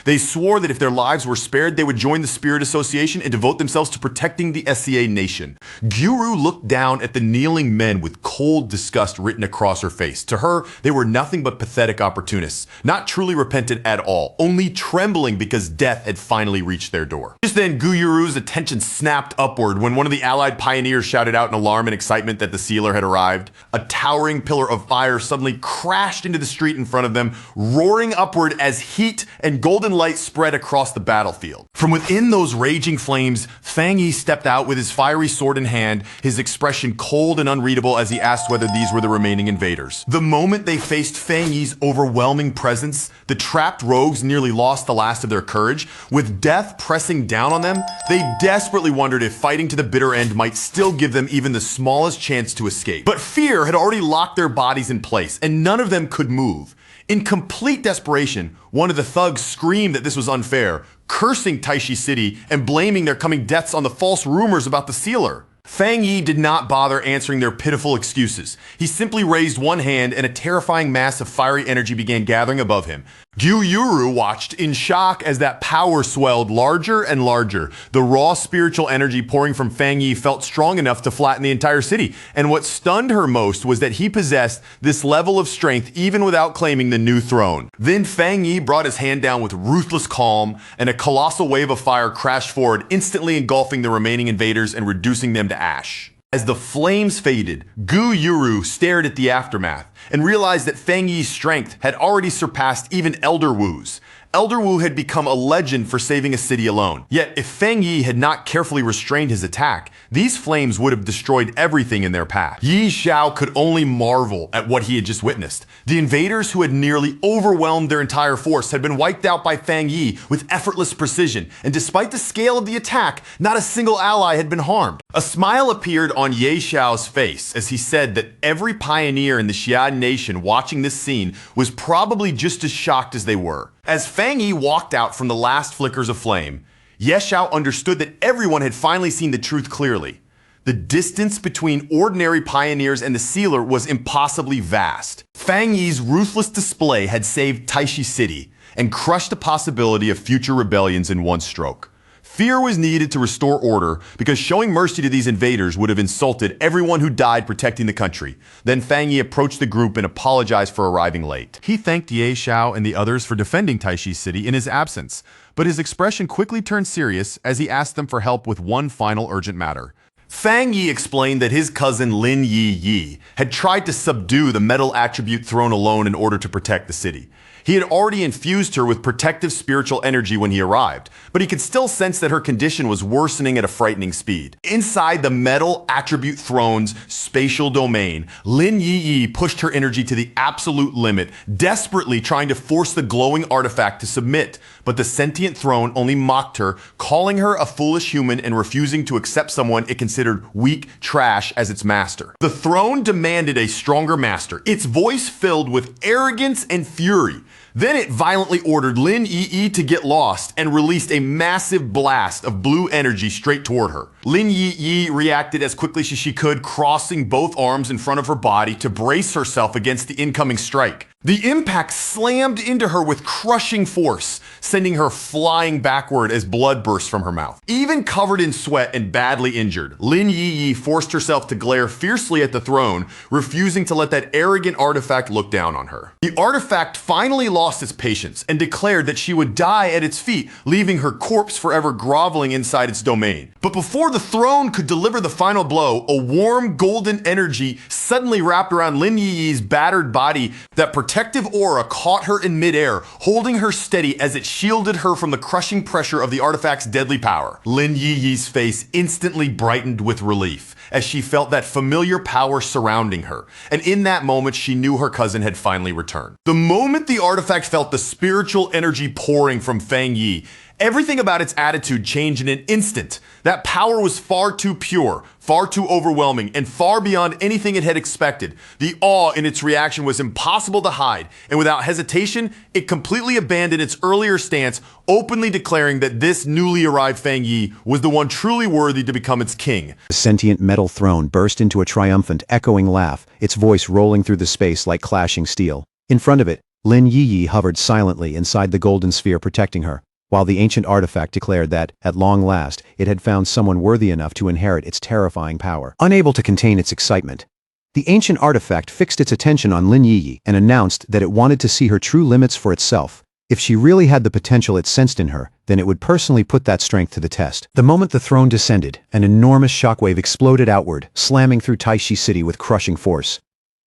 They swore that if their lives were spared, they would join the Spirit Association and devote themselves to protecting the SCA nation. Gyuru looked down at the kneeling men with cold disgust written across her face. To her, they were nothing but pathetic opportunists, not truly repentant at all, only trembling because death had finally reached their door. Just then, Gyuru's attention snapped upward when one of the allied pioneers shouted out in alarm and excitement that the sealer had arrived. A towering pillar of fire suddenly crashed into the street in front of them, roaring upward as heat and golden light spread across the battlefield. From within those raging flames, Fang Yi stepped out with his fiery sword in hand, his expression cold and unreadable as he asked whether these were the remaining invaders. The moment they faced Fang Yi's overwhelming presence, the trapped rogues nearly lost the last of their courage. With death pressing down on them, they desperately wondered if fighting to the bitter end might still give them even the smallest chance to escape. But fear had already locked their bodies in place, and none of them could move. In complete desperation, one of the thugs screamed that this was unfair, cursing Taishi City and blaming their coming deaths on the false rumors about the sealer. Fang Yi did not bother answering their pitiful excuses. He simply raised one hand and a terrifying mass of fiery energy began gathering above him. Gyu Yuru watched in shock as that power swelled larger and larger. The raw spiritual energy pouring from Fang Yi felt strong enough to flatten the entire city. And what stunned her most was that he possessed this level of strength even without claiming the new throne. Then Fang Yi brought his hand down with ruthless calm, and a colossal wave of fire crashed forward, instantly engulfing the remaining invaders and reducing them to ash. As the flames faded, Gu Yuru stared at the aftermath and realized that Fang Yi's strength had already surpassed even Elder Wu's. Elder Wu had become a legend for saving a city alone. Yet, if Fang Yi had not carefully restrained his attack, these flames would have destroyed everything in their path. Yi Xiao could only marvel at what he had just witnessed. The invaders who had nearly overwhelmed their entire force had been wiped out by Fang Yi with effortless precision, and despite the scale of the attack, not a single ally had been harmed. A smile appeared on Ye Xiao's face as he said that every pioneer in the Xi'an nation watching this scene was probably just as shocked as they were. As Fang Yi walked out from the last flickers of flame, Ye Xiao understood that everyone had finally seen the truth clearly. The distance between ordinary pioneers and the sealer was impossibly vast. Fang Yi's ruthless display had saved Taishi City and crushed the possibility of future rebellions in one stroke. Fear was needed to restore order because showing mercy to these invaders would have insulted everyone who died protecting the country. Then Fang Yi approached the group and apologized for arriving late. He thanked Ye Xiao and the others for defending Taishi City in his absence, but his expression quickly turned serious as he asked them for help with one final urgent matter. Fang Yi explained that his cousin Lin Yi had tried to subdue the metal attribute throne alone in order to protect the city. He had already infused her with protective spiritual energy when he arrived, but he could still sense that her condition was worsening at a frightening speed. Inside the metal attribute throne's spatial domain, Lin Yi pushed her energy to the absolute limit, desperately trying to force the glowing artifact to submit. But the sentient throne only mocked her, calling her a foolish human and refusing to accept someone it considered weak trash as its master. The throne demanded a stronger master, its voice filled with arrogance and fury. Then it violently ordered Lin Yi to get lost and released a massive blast of blue energy straight toward her. Lin Yi reacted as quickly as she could, crossing both arms in front of her body to brace herself against the incoming strike. The impact slammed into her with crushing force, sending her flying backward as blood burst from her mouth. Even covered in sweat and badly injured, Lin Yi forced herself to glare fiercely at the throne, refusing to let that arrogant artifact look down on her. The artifact finally lost its patience and declared that she would die at its feet, leaving her corpse forever groveling inside its domain. But before the throne could deliver the final blow, a warm golden energy suddenly wrapped around Lin Yi's battered body. That protective aura caught her in midair, holding her steady as it shielded her from the crushing pressure of the artifact's deadly power. Lin Yi's face instantly brightened with relief as she felt that familiar power surrounding her, and in that moment she knew her cousin had finally returned. The moment the artifact felt the spiritual energy pouring from Fang Yi, everything about its attitude changed in an instant. That power was far too pure, far too overwhelming, and far beyond anything it had expected. The awe in its reaction was impossible to hide, and without hesitation, it completely abandoned its earlier stance, openly declaring that this newly arrived Fang Yi was the one truly worthy to become its king. The sentient metal throne burst into a triumphant, echoing laugh, its voice rolling through the space like clashing steel. In front of it, Lin Yi hovered silently inside the golden sphere protecting her, while the ancient artifact declared that, at long last, it had found someone worthy enough to inherit its terrifying power. Unable to contain its excitement, the ancient artifact fixed its attention on Lin Yi and announced that it wanted to see her true limits for itself. If she really had the potential it sensed in her, then it would personally put that strength to the test. The moment the throne descended, an enormous shockwave exploded outward, slamming through Taishi City with crushing force.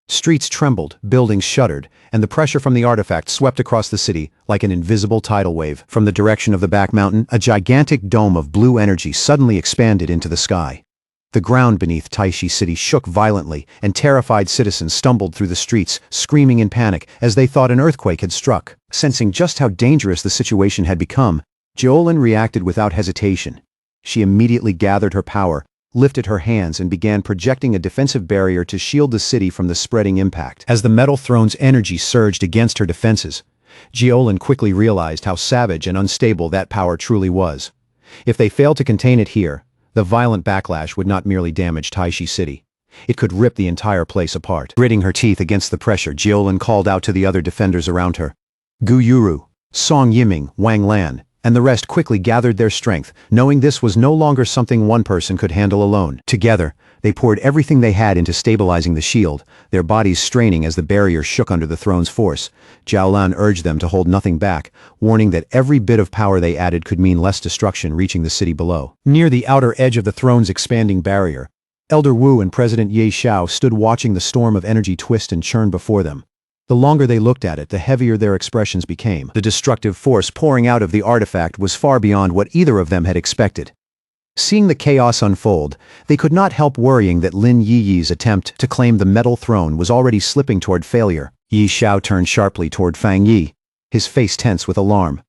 Streets trembled, buildings shuddered, and the pressure from the artifact swept across the city like an invisible tidal wave. From the direction of the back mountain, a gigantic dome of blue energy suddenly expanded into the sky. The ground beneath Taishi City shook violently, and terrified citizens stumbled through the streets, screaming in panic as they thought an earthquake had struck. Sensing just how dangerous the situation had become, Jiolin reacted without hesitation. She immediately gathered her power, lifted her hands and began projecting a defensive barrier to shield the city from the spreading impact. As the metal throne's energy surged against her defenses, Jiolin quickly realized how savage and unstable that power truly was. If they failed to contain it here, the violent backlash would not merely damage Taishi City. It could rip the entire place apart. Gritting her teeth against the pressure, Jiolin called out to the other defenders around her. Gu Yuru, Song Yiming, Wang Lan, and the rest quickly gathered their strength, knowing this was no longer something one person could handle alone. Together, they poured everything they had into stabilizing the shield, their bodies straining as the barrier shook under the throne's force. Jiaolan urged them to hold nothing back, warning that every bit of power they added could mean less destruction reaching the city below. Near the outer edge of the throne's expanding barrier, Elder Wu and President Ye Xiao stood watching the storm of energy twist and churn before them. The longer they looked at it, the heavier their expressions became. The destructive force pouring out of the artifact was far beyond what either of them had expected. Seeing the chaos unfold, they could not help worrying that Lin Yi's attempt to claim the metal throne was already slipping toward failure. Ye Xiao turned sharply toward Fang Yi, his face tense with alarm.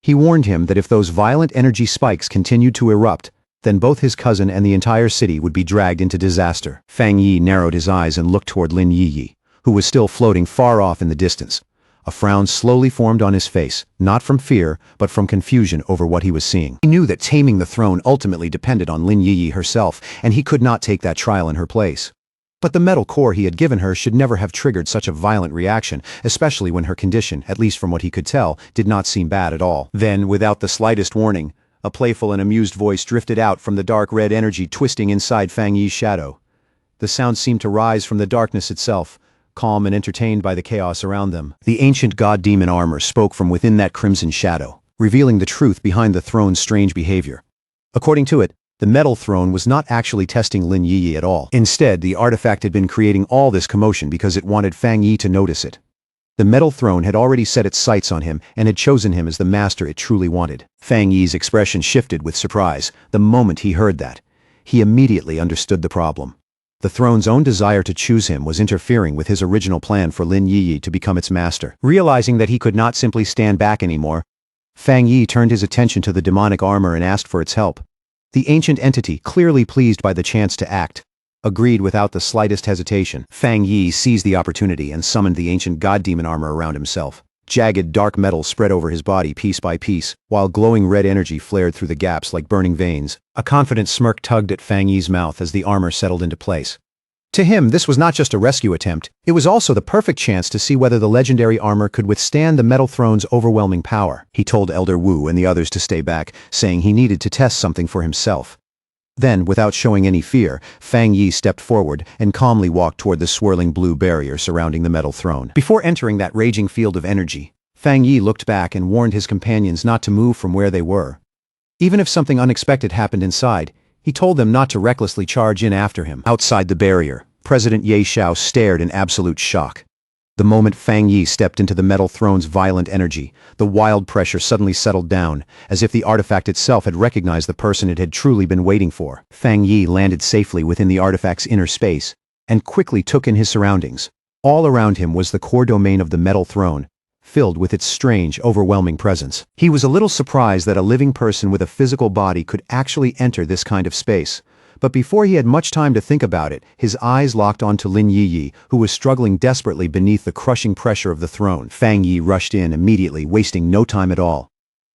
He warned him that if those violent energy spikes continued to erupt, then both his cousin and the entire city would be dragged into disaster. Fang Yi narrowed his eyes and looked toward Lin Yiyi, who was still floating far off in the distance. A frown slowly formed on his face, not from fear, but from confusion over what he was seeing. He knew that taming the throne ultimately depended on Lin Yiyi herself, and he could not take that trial in her place. But the metal core he had given her should never have triggered such a violent reaction, especially when her condition, at least from what he could tell, did not seem bad at all. Then, without the slightest warning, a playful and amused voice drifted out from the dark red energy twisting inside Fang Yi's shadow. The sound seemed to rise from the darkness itself, calm and entertained by the chaos around them. The ancient god-demon armor spoke from within that crimson shadow, revealing the truth behind the throne's strange behavior. According to it, the metal throne was not actually testing Lin Yiyi at all. Instead, the artifact had been creating all this commotion because it wanted Fang Yi to notice it. The metal throne had already set its sights on him and had chosen him as the master it truly wanted. Fang Yi's expression shifted with surprise the moment he heard that. He immediately understood the problem. The throne's own desire to choose him was interfering with his original plan for Lin Yiyi to become its master. Realizing that he could not simply stand back anymore, Fang Yi turned his attention to the demonic armor and asked for its help. The ancient entity, clearly pleased by the chance to act, agreed without the slightest hesitation. Fang Yi seized the opportunity and summoned the ancient god-demon armor around himself. Jagged dark metal spread over his body piece by piece, while glowing red energy flared through the gaps like burning veins. A confident smirk tugged at Fang Yi's mouth as the armor settled into place. To him, this was not just a rescue attempt, it was also the perfect chance to see whether the legendary armor could withstand the metal throne's overwhelming power. He told Elder Wu and the others to stay back, saying he needed to test something for himself. Then, without showing any fear, Fang Yi stepped forward and calmly walked toward the swirling blue barrier surrounding the metal throne. Before entering that raging field of energy, Fang Yi looked back and warned his companions not to move from where they were. Even if something unexpected happened inside, he told them not to recklessly charge in after him. Outside the barrier, President Ye Xiao stared in absolute shock. The moment Fang Yi stepped into the metal throne's violent energy, the wild pressure suddenly settled down, as if the artifact itself had recognized the person it had truly been waiting for. Fang Yi landed safely within the artifact's inner space, and quickly took in his surroundings. All around him was the core domain of the metal throne, filled with its strange, overwhelming presence. He was a little surprised that a living person with a physical body could actually enter this kind of space. But before he had much time to think about it, his eyes locked onto Lin Yiyi, who was struggling desperately beneath the crushing pressure of the throne. Fang Yi rushed in immediately, wasting no time at all.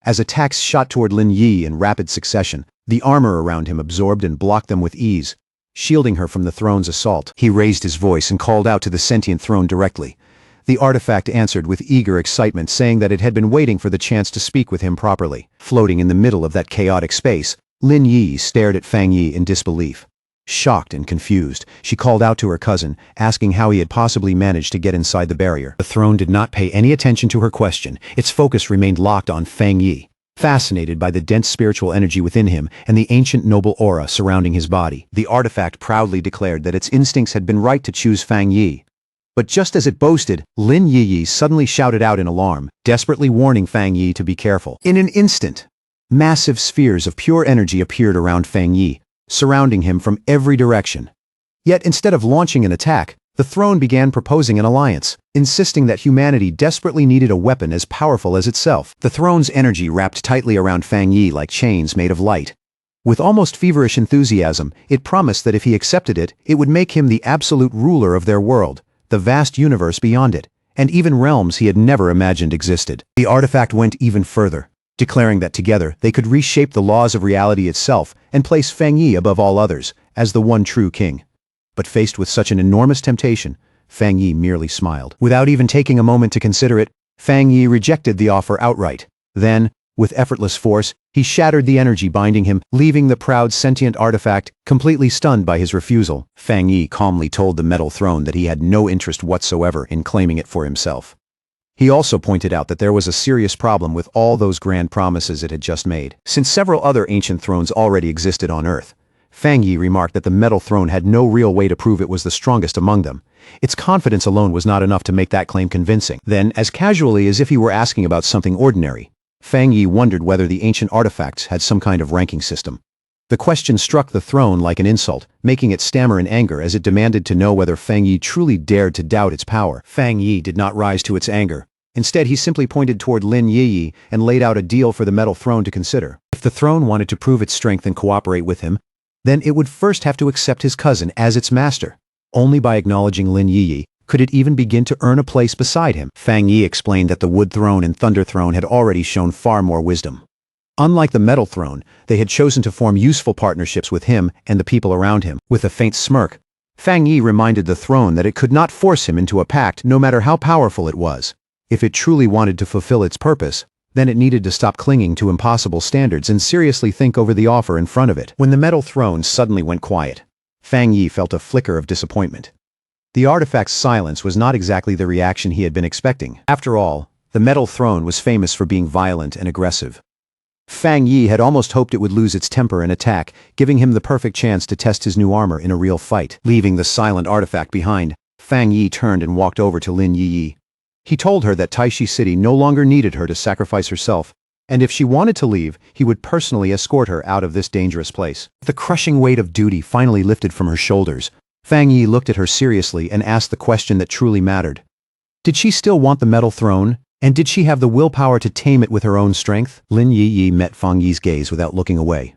As attacks shot toward Lin Yi in rapid succession, the armor around him absorbed and blocked them with ease, shielding her from the throne's assault. He raised his voice and called out to the sentient throne directly. The artifact answered with eager excitement, saying that it had been waiting for the chance to speak with him properly. Floating in the middle of that chaotic space, Lin Yi stared at Fang Yi in disbelief. Shocked and confused, she called out to her cousin, asking how he had possibly managed to get inside the barrier. The throne did not pay any attention to her question. Its focus remained locked on Fang Yi, fascinated by the dense spiritual energy within him and the ancient noble aura surrounding his body. The artifact proudly declared that its instincts had been right to choose Fang Yi. But just as it boasted, Lin Yiyi suddenly shouted out in alarm, desperately warning Fang Yi to be careful. In an instant, massive spheres of pure energy appeared around Fang Yi, surrounding him from every direction. Yet instead of launching an attack, the throne began proposing an alliance, insisting that humanity desperately needed a weapon as powerful as itself. The throne's energy wrapped tightly around Fang Yi like chains made of light. With almost feverish enthusiasm, it promised that if he accepted it, it would make him the absolute ruler of their world, the vast universe beyond it, and even realms he had never imagined existed. The artifact went even further, declaring that together they could reshape the laws of reality itself and place Fang Yi above all others, as the one true king. But faced with such an enormous temptation, Fang Yi merely smiled. Without even taking a moment to consider it, Fang Yi rejected the offer outright. Then, with effortless force, he shattered the energy binding him, leaving the proud sentient artifact completely stunned by his refusal. Fang Yi calmly told the metal throne that he had no interest whatsoever in claiming it for himself. He also pointed out that there was a serious problem with all those grand promises it had just made. Since several other ancient thrones already existed on Earth, Fang Yi remarked that the metal throne had no real way to prove it was the strongest among them. Its confidence alone was not enough to make that claim convincing. Then, as casually as if he were asking about something ordinary, Fang Yi wondered whether the ancient artifacts had some kind of ranking system. The question struck the throne like an insult, making it stammer in anger as it demanded to know whether Fang Yi truly dared to doubt its power. Fang Yi did not rise to its anger. Instead, he simply pointed toward Lin Yiyi and laid out a deal for the metal throne to consider. If the throne wanted to prove its strength and cooperate with him, then it would first have to accept his cousin as its master. Only by acknowledging Lin Yiyi could it even begin to earn a place beside him. Fang Yi explained that the Wood Throne and Thunder Throne had already shown far more wisdom. Unlike the Metal Throne, they had chosen to form useful partnerships with him and the people around him. With a faint smirk, Fang Yi reminded the throne that it could not force him into a pact no matter how powerful it was. If it truly wanted to fulfill its purpose, then it needed to stop clinging to impossible standards and seriously think over the offer in front of it. When the Metal Throne suddenly went quiet, Fang Yi felt a flicker of disappointment. The artifact's silence was not exactly the reaction he had been expecting. After all, the Metal Throne was famous for being violent and aggressive. Fang Yi had almost hoped it would lose its temper and attack, giving him the perfect chance to test his new armor in a real fight. Leaving the silent artifact behind, Fang Yi turned and walked over to Lin Yiyi. He told her that Taishi City no longer needed her to sacrifice herself, and if she wanted to leave, he would personally escort her out of this dangerous place. The crushing weight of duty finally lifted from her shoulders. Fang Yi looked at her seriously and asked the question that truly mattered. Did she still want the Metal Throne? And did she have the willpower to tame it with her own strength? Lin Yiyi met Fang Yi's gaze without looking away.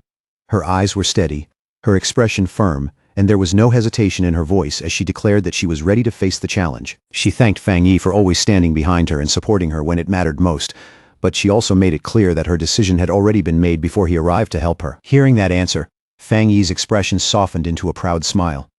Her eyes were steady, her expression firm, and there was no hesitation in her voice as she declared that she was ready to face the challenge. She thanked Fang Yi for always standing behind her and supporting her when it mattered most, but she also made it clear that her decision had already been made before he arrived to help her. Hearing that answer, Fang Yi's expression softened into a proud smile.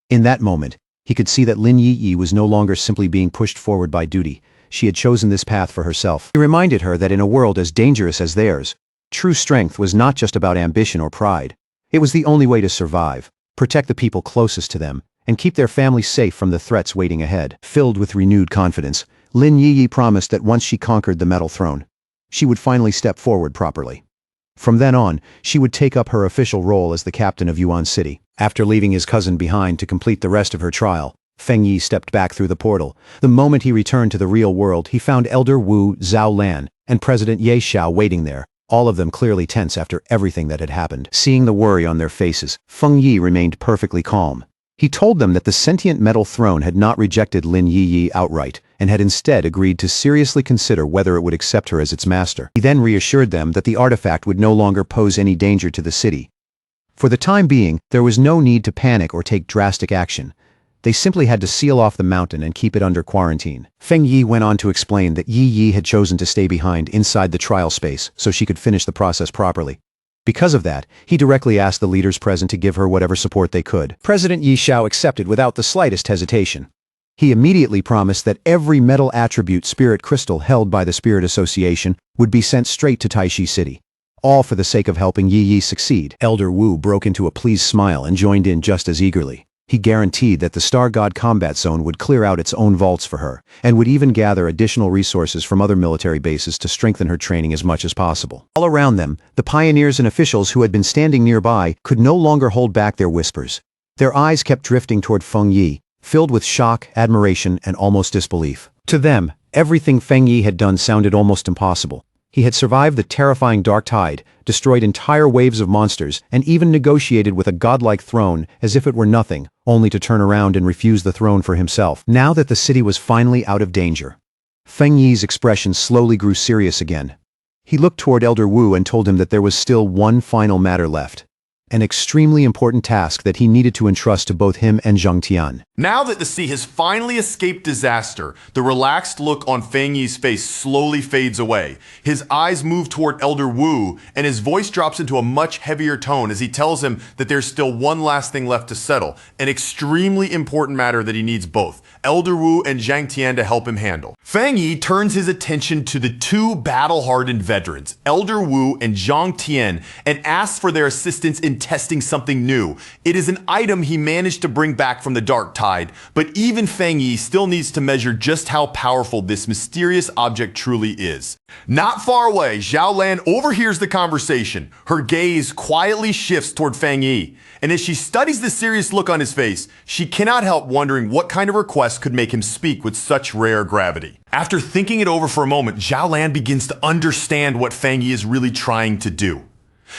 In that moment, he could see that Lin Yiyi was no longer simply being pushed forward by duty. She had chosen this path for herself. He reminded her that in a world as dangerous as theirs, true strength was not just about ambition or pride. It was the only way to survive, protect the people closest to them, and keep their family safe from the threats waiting ahead. Filled with renewed confidence, Lin Yiyi promised that once she conquered the Metal Throne, she would finally step forward properly. From then on, she would take up her official role as the captain of Yuan City. After leaving his cousin behind to complete the rest of her trial, Feng Yi stepped back through the portal. The moment he returned to the real world, he found Elder Wu Zhaolan and President Ye Xiao waiting there, all of them clearly tense after everything that had happened. Seeing the worry on their faces, Feng Yi remained perfectly calm. He told them that the sentient Metal Throne had not rejected Lin Yiyi outright, and had instead agreed to seriously consider whether it would accept her as its master. He then reassured them that the artifact would no longer pose any danger to the city. For the time being, there was no need to panic or take drastic action. They simply had to seal off the mountain and keep it under quarantine. Feng Yi went on to explain that Yi had chosen to stay behind inside the trial space so she could finish the process properly. Because of that, he directly asked the leaders present to give her whatever support they could. President Ye Xiao accepted without the slightest hesitation. He immediately promised that every metal attribute spirit crystal held by the Spirit Association would be sent straight to Taishi City. All for the sake of helping Yi succeed. Elder Wu broke into a pleased smile and joined in just as eagerly. He guaranteed that the Star God Combat Zone would clear out its own vaults for her, and would even gather additional resources from other military bases to strengthen her training as much as possible. All around them, the pioneers and officials who had been standing nearby could no longer hold back their whispers. Their eyes kept drifting toward Feng Yi, filled with shock, admiration, and almost disbelief. To them, everything Feng Yi had done sounded almost impossible. He had survived the terrifying Dark Tide, destroyed entire waves of monsters, and even negotiated with a godlike throne as if it were nothing, only to turn around and refuse the throne for himself. Now that the city was finally out of danger, Feng Yi's expression slowly grew serious again. He looked toward Elder Wu and told him that there was still one final matter left. An extremely important task that he needed to entrust to both him and Zhang Tian. Now that the sea has finally escaped disaster, the relaxed look on Feng Yi's face slowly fades away. His eyes move toward Elder Wu, and his voice drops into a much heavier tone as he tells him that there's still one last thing left to settle, an extremely important matter that he needs both Elder Wu and Zhang Tian to help him handle. Feng Yi turns his attention to the two battle-hardened veterans, Elder Wu and Zhang Tian, and asks for their assistance in testing something new. It is an item he managed to bring back from the Dark Tide, but even Feng Yi still needs to measure just how powerful this mysterious object truly is. Not far away, Zhao Lan overhears the conversation. Her gaze quietly shifts toward Feng Yi, and as she studies the serious look on his face, she cannot help wondering what kind of request could make him speak with such rare gravity. After thinking it over for a moment, Zhao Lan begins to understand what Feng Yi is really trying to do.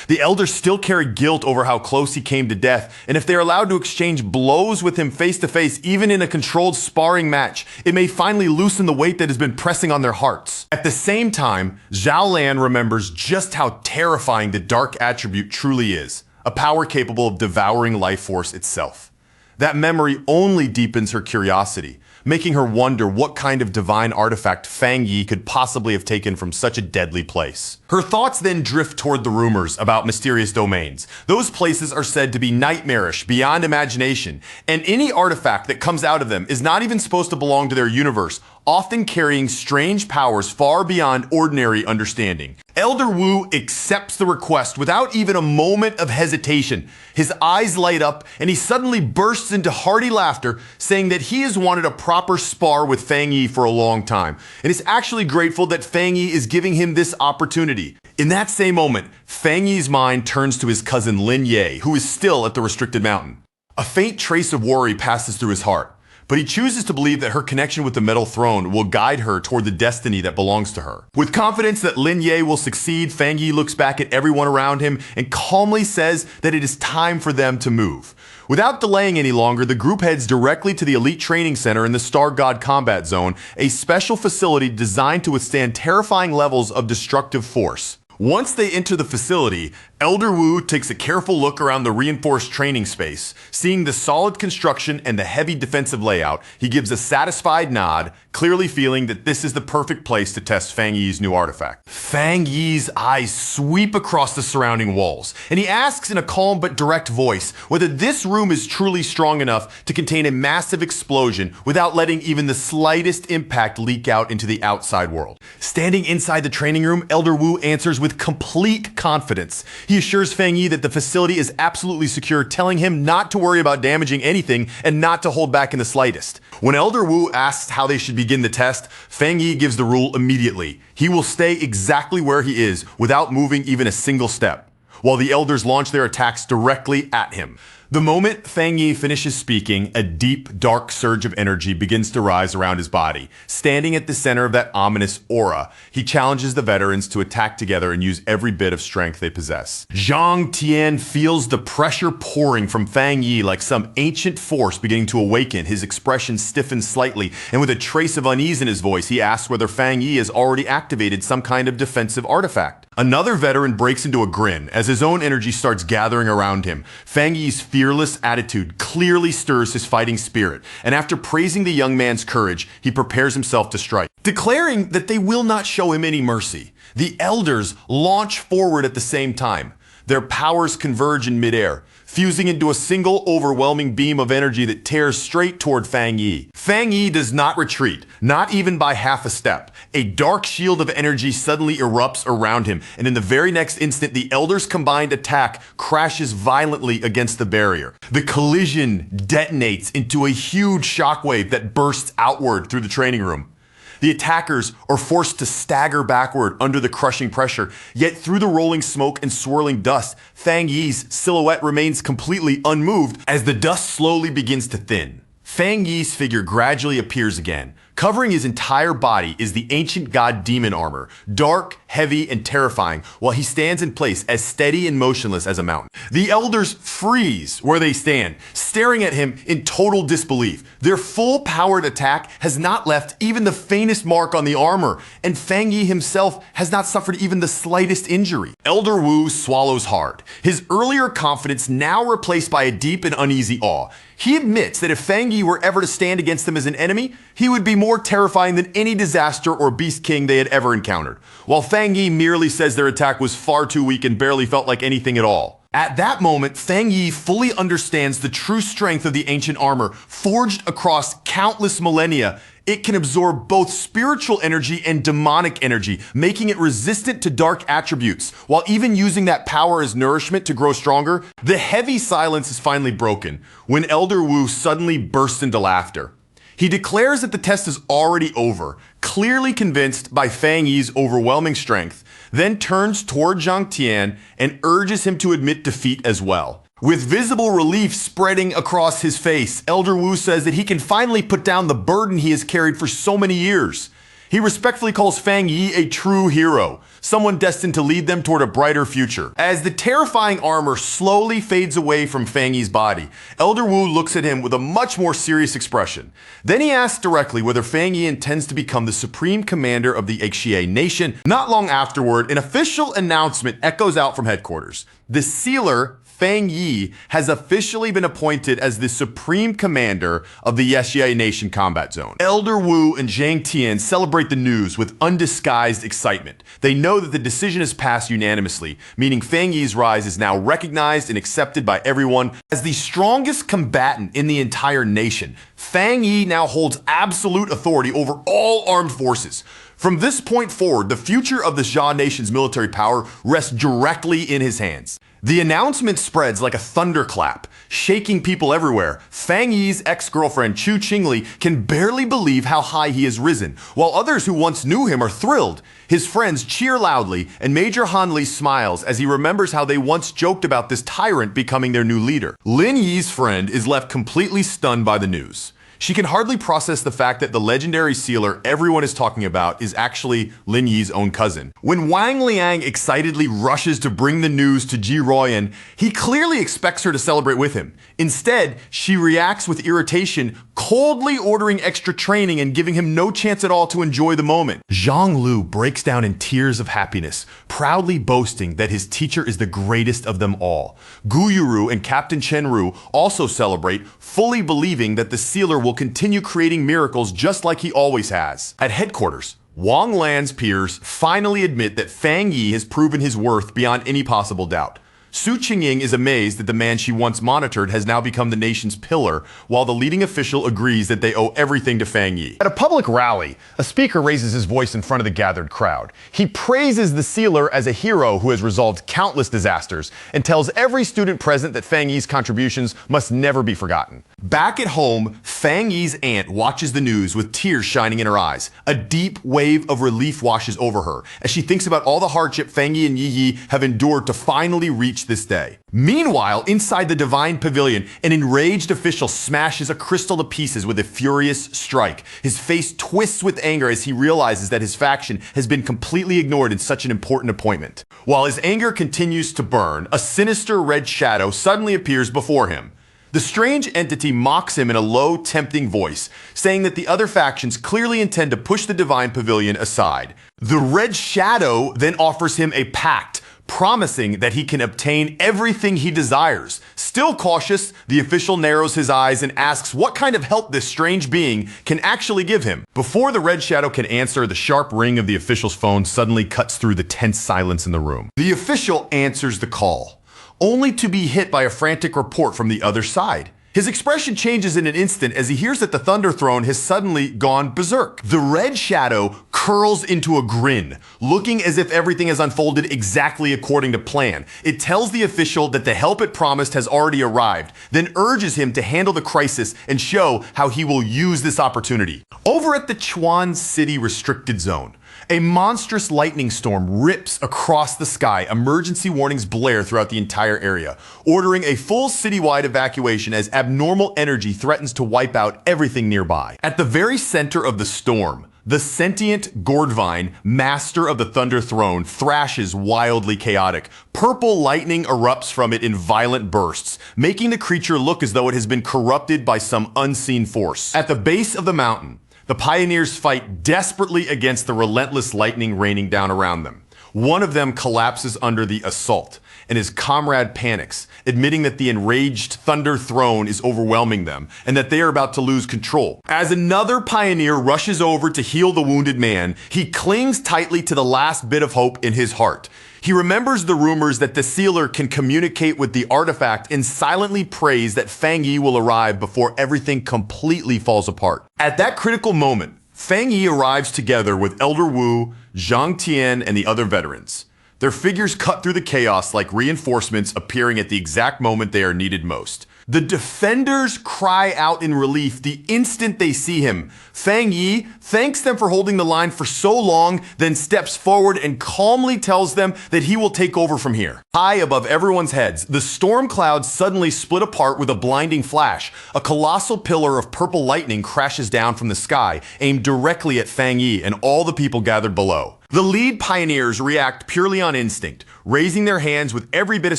The elders still carry guilt over how close he came to death, and if they're allowed to exchange blows with him face to face, even in a controlled sparring match, it may finally loosen the weight that has been pressing on their hearts. At the same time, Zhao Lan remembers just how terrifying the dark attribute truly is, a power capable of devouring life force itself. That memory only deepens her curiosity, making her wonder what kind of divine artifact Fang Yi could possibly have taken from such a deadly place. Her thoughts then drift toward the rumors about mysterious domains. Those places are said to be nightmarish, beyond imagination, and any artifact that comes out of them is not even supposed to belong to their universe, often carrying strange powers far beyond ordinary understanding. Elder Wu accepts the request without even a moment of hesitation. His eyes light up and he suddenly bursts into hearty laughter, saying that he has wanted a proper spar with Fang Yi for a long time, and is actually grateful that Fang Yi is giving him this opportunity. In that same moment, Fang Yi's mind turns to his cousin Lin Ye, who is still at the restricted mountain. A faint trace of worry passes through his heart, but he chooses to believe that her connection with the Metal Throne will guide her toward the destiny that belongs to her. With confidence that Lin Ye will succeed, Fang Yi looks back at everyone around him and calmly says that it is time for them to move. Without delaying any longer, the group heads directly to the Elite Training Center in the Star God Combat Zone, a special facility designed to withstand terrifying levels of destructive force. Once they enter the facility, Elder Wu takes a careful look around the reinforced training space. Seeing the solid construction and the heavy defensive layout, he gives a satisfied nod, clearly feeling that this is the perfect place to test Fang Yi's new artifact. Fang Yi's eyes sweep across the surrounding walls, and he asks in a calm but direct voice whether this room is truly strong enough to contain a massive explosion without letting even the slightest impact leak out into the outside world. Standing inside the training room, Elder Wu answers with complete confidence. He assures Fang Yi that the facility is absolutely secure, telling him not to worry about damaging anything and not to hold back in the slightest. When Elder Wu asks how they should begin the test, Fang Yi gives the rule immediately. He will stay exactly where he is without moving even a single step, while the elders launch their attacks directly at him. The moment Fang Yi finishes speaking, a deep, dark surge of energy begins to rise around his body. Standing at the center of that ominous aura, he challenges the veterans to attack together and use every bit of strength they possess. Zhang Tian feels the pressure pouring from Fang Yi like some ancient force beginning to awaken. His expression stiffens slightly, and with a trace of unease in his voice, he asks whether Fang Yi has already activated some kind of defensive artifact. Another veteran breaks into a grin as his own energy starts gathering around him. Fang Yi's fearless attitude clearly stirs his fighting spirit, and after praising the young man's courage, he prepares himself to strike. Declaring that they will not show him any mercy, the elders launch forward at the same time. Their powers converge in midair, fusing into a single overwhelming beam of energy that tears straight toward Fang Yi. Fang Yi does not retreat, not even by half a step. A dark shield of energy suddenly erupts around him, and in the very next instant, the elders' combined attack crashes violently against the barrier. The collision detonates into a huge shockwave that bursts outward through the training room. The attackers are forced to stagger backward under the crushing pressure, yet through the rolling smoke and swirling dust, Fang Yi's silhouette remains completely unmoved as the dust slowly begins to thin. Fang Yi's figure gradually appears again. Covering his entire body is the ancient god demon armor, dark, heavy, and terrifying, while he stands in place as steady and motionless as a mountain. The elders freeze where they stand, staring at him in total disbelief. Their full-powered attack has not left even the faintest mark on the armor, and Fang Yi himself has not suffered even the slightest injury. Elder Wu swallows hard, his earlier confidence now replaced by a deep and uneasy awe. He admits that if Fang Yi were ever to stand against them as an enemy, he would be more terrifying than any disaster or beast king they had ever encountered, while Fang Yi merely says their attack was far too weak and barely felt like anything at all. At that moment, Fang Yi fully understands the true strength of the ancient armor. Forged across countless millennia, it can absorb both spiritual energy and demonic energy, making it resistant to dark attributes, while even using that power as nourishment to grow stronger. The heavy silence is finally broken when Elder Wu suddenly bursts into laughter. He declares that the test is already over, clearly convinced by Fang Yi's overwhelming strength, then turns toward Zhang Tian and urges him to admit defeat as well. With visible relief spreading across his face, Elder Wu says that he can finally put down the burden he has carried for so many years. He respectfully calls Fang Yi a true hero, someone destined to lead them toward a brighter future. As the terrifying armor slowly fades away from Fang Yi's body, Elder Wu looks at him with a much more serious expression. Then he asks directly whether Fang Yi intends to become the supreme commander of the Xie nation. Not long afterward, an official announcement echoes out from headquarters. The sealer, Fang Yi, has officially been appointed as the supreme commander of the Xie Nation combat zone. Elder Wu and Zhang Tian celebrate the news with undisguised excitement. They know that the decision has passed unanimously, meaning Fang Yi's rise is now recognized and accepted by everyone as the strongest combatant in the entire nation. Fang Yi now holds absolute authority over all armed forces. From this point forward, the future of the Xia Nation's military power rests directly in his hands. The announcement spreads like a thunderclap, shaking people everywhere. Fang Yi's ex-girlfriend Chu Qingli can barely believe how high he has risen, while others who once knew him are thrilled. His friends cheer loudly, and Major Han Li smiles as he remembers how they once joked about this tyrant becoming their new leader. Lin Yi's friend is left completely stunned by the news. She can hardly process the fact that the legendary sealer everyone is talking about is actually Lin Yi's own cousin. When Wang Liang excitedly rushes to bring the news to Ji Ruoyan, he clearly expects her to celebrate with him. Instead, she reacts with irritation, coldly ordering extra training and giving him no chance at all to enjoy the moment. Zhang Lu breaks down in tears of happiness, proudly boasting that his teacher is the greatest of them all. Gu Yuru and Captain Chen Ru also celebrate, fully believing that the sealer will continue creating miracles just like he always has. At headquarters, Wang Lan's peers finally admit that Fang Yi has proven his worth beyond any possible doubt. Su Qingying is amazed that the man she once monitored has now become the nation's pillar, while the leading official agrees that they owe everything to Fang Yi. At a public rally, a speaker raises his voice in front of the gathered crowd. He praises the sealer as a hero who has resolved countless disasters and tells every student present that Fang Yi's contributions must never be forgotten. Back at home, Fang Yi's aunt watches the news with tears shining in her eyes. A deep wave of relief washes over her as she thinks about all the hardship Fang Yi and Yi Yi have endured to finally reach this day. Meanwhile, inside the Divine Pavilion, an enraged official smashes a crystal to pieces with a furious strike. His face twists with anger as he realizes that his faction has been completely ignored in such an important appointment. While his anger continues to burn, a sinister red shadow suddenly appears before him. The strange entity mocks him in a low, tempting voice, saying that the other factions clearly intend to push the Divine Pavilion aside. The red shadow then offers him a pact, promising that he can obtain everything he desires. Still cautious, the official narrows his eyes and asks what kind of help this strange being can actually give him. Before the red shadow can answer, the sharp ring of the official's phone suddenly cuts through the tense silence in the room. The official answers the call, only to be hit by a frantic report from the other side. His expression changes in an instant as he hears that the Thunder Throne has suddenly gone berserk. The red shadow curls into a grin, looking as if everything has unfolded exactly according to plan. It tells the official that the help it promised has already arrived, then urges him to handle the crisis and show how he will use this opportunity. Over at the Chuan City Restricted Zone, a monstrous lightning storm rips across the sky. Emergency warnings blare throughout the entire area, ordering a full citywide evacuation as abnormal energy threatens to wipe out everything nearby. At the very center of the storm, the sentient Gordvine, master of the Thunder Throne, thrashes wildly chaotic. Purple lightning erupts from it in violent bursts, making the creature look as though it has been corrupted by some unseen force. At the base of the mountain, the pioneers fight desperately against the relentless lightning raining down around them. One of them collapses under the assault, and his comrade panics, admitting that the enraged Thunder Throne is overwhelming them, and that they are about to lose control. As another pioneer rushes over to heal the wounded man, he clings tightly to the last bit of hope in his heart. He remembers the rumors that the sealer can communicate with the artifact and silently prays that Fang Yi will arrive before everything completely falls apart. At that critical moment, Fang Yi arrives together with Elder Wu, Zhang Tian, and the other veterans. Their figures cut through the chaos like reinforcements appearing at the exact moment they are needed most. The defenders cry out in relief the instant they see him. Fang Yi thanks them for holding the line for so long, then steps forward and calmly tells them that he will take over from here. High above everyone's heads, the storm clouds suddenly split apart with a blinding flash. A colossal pillar of purple lightning crashes down from the sky, aimed directly at Fang Yi and all the people gathered below. The lead pioneers react purely on instinct, raising their hands with every bit of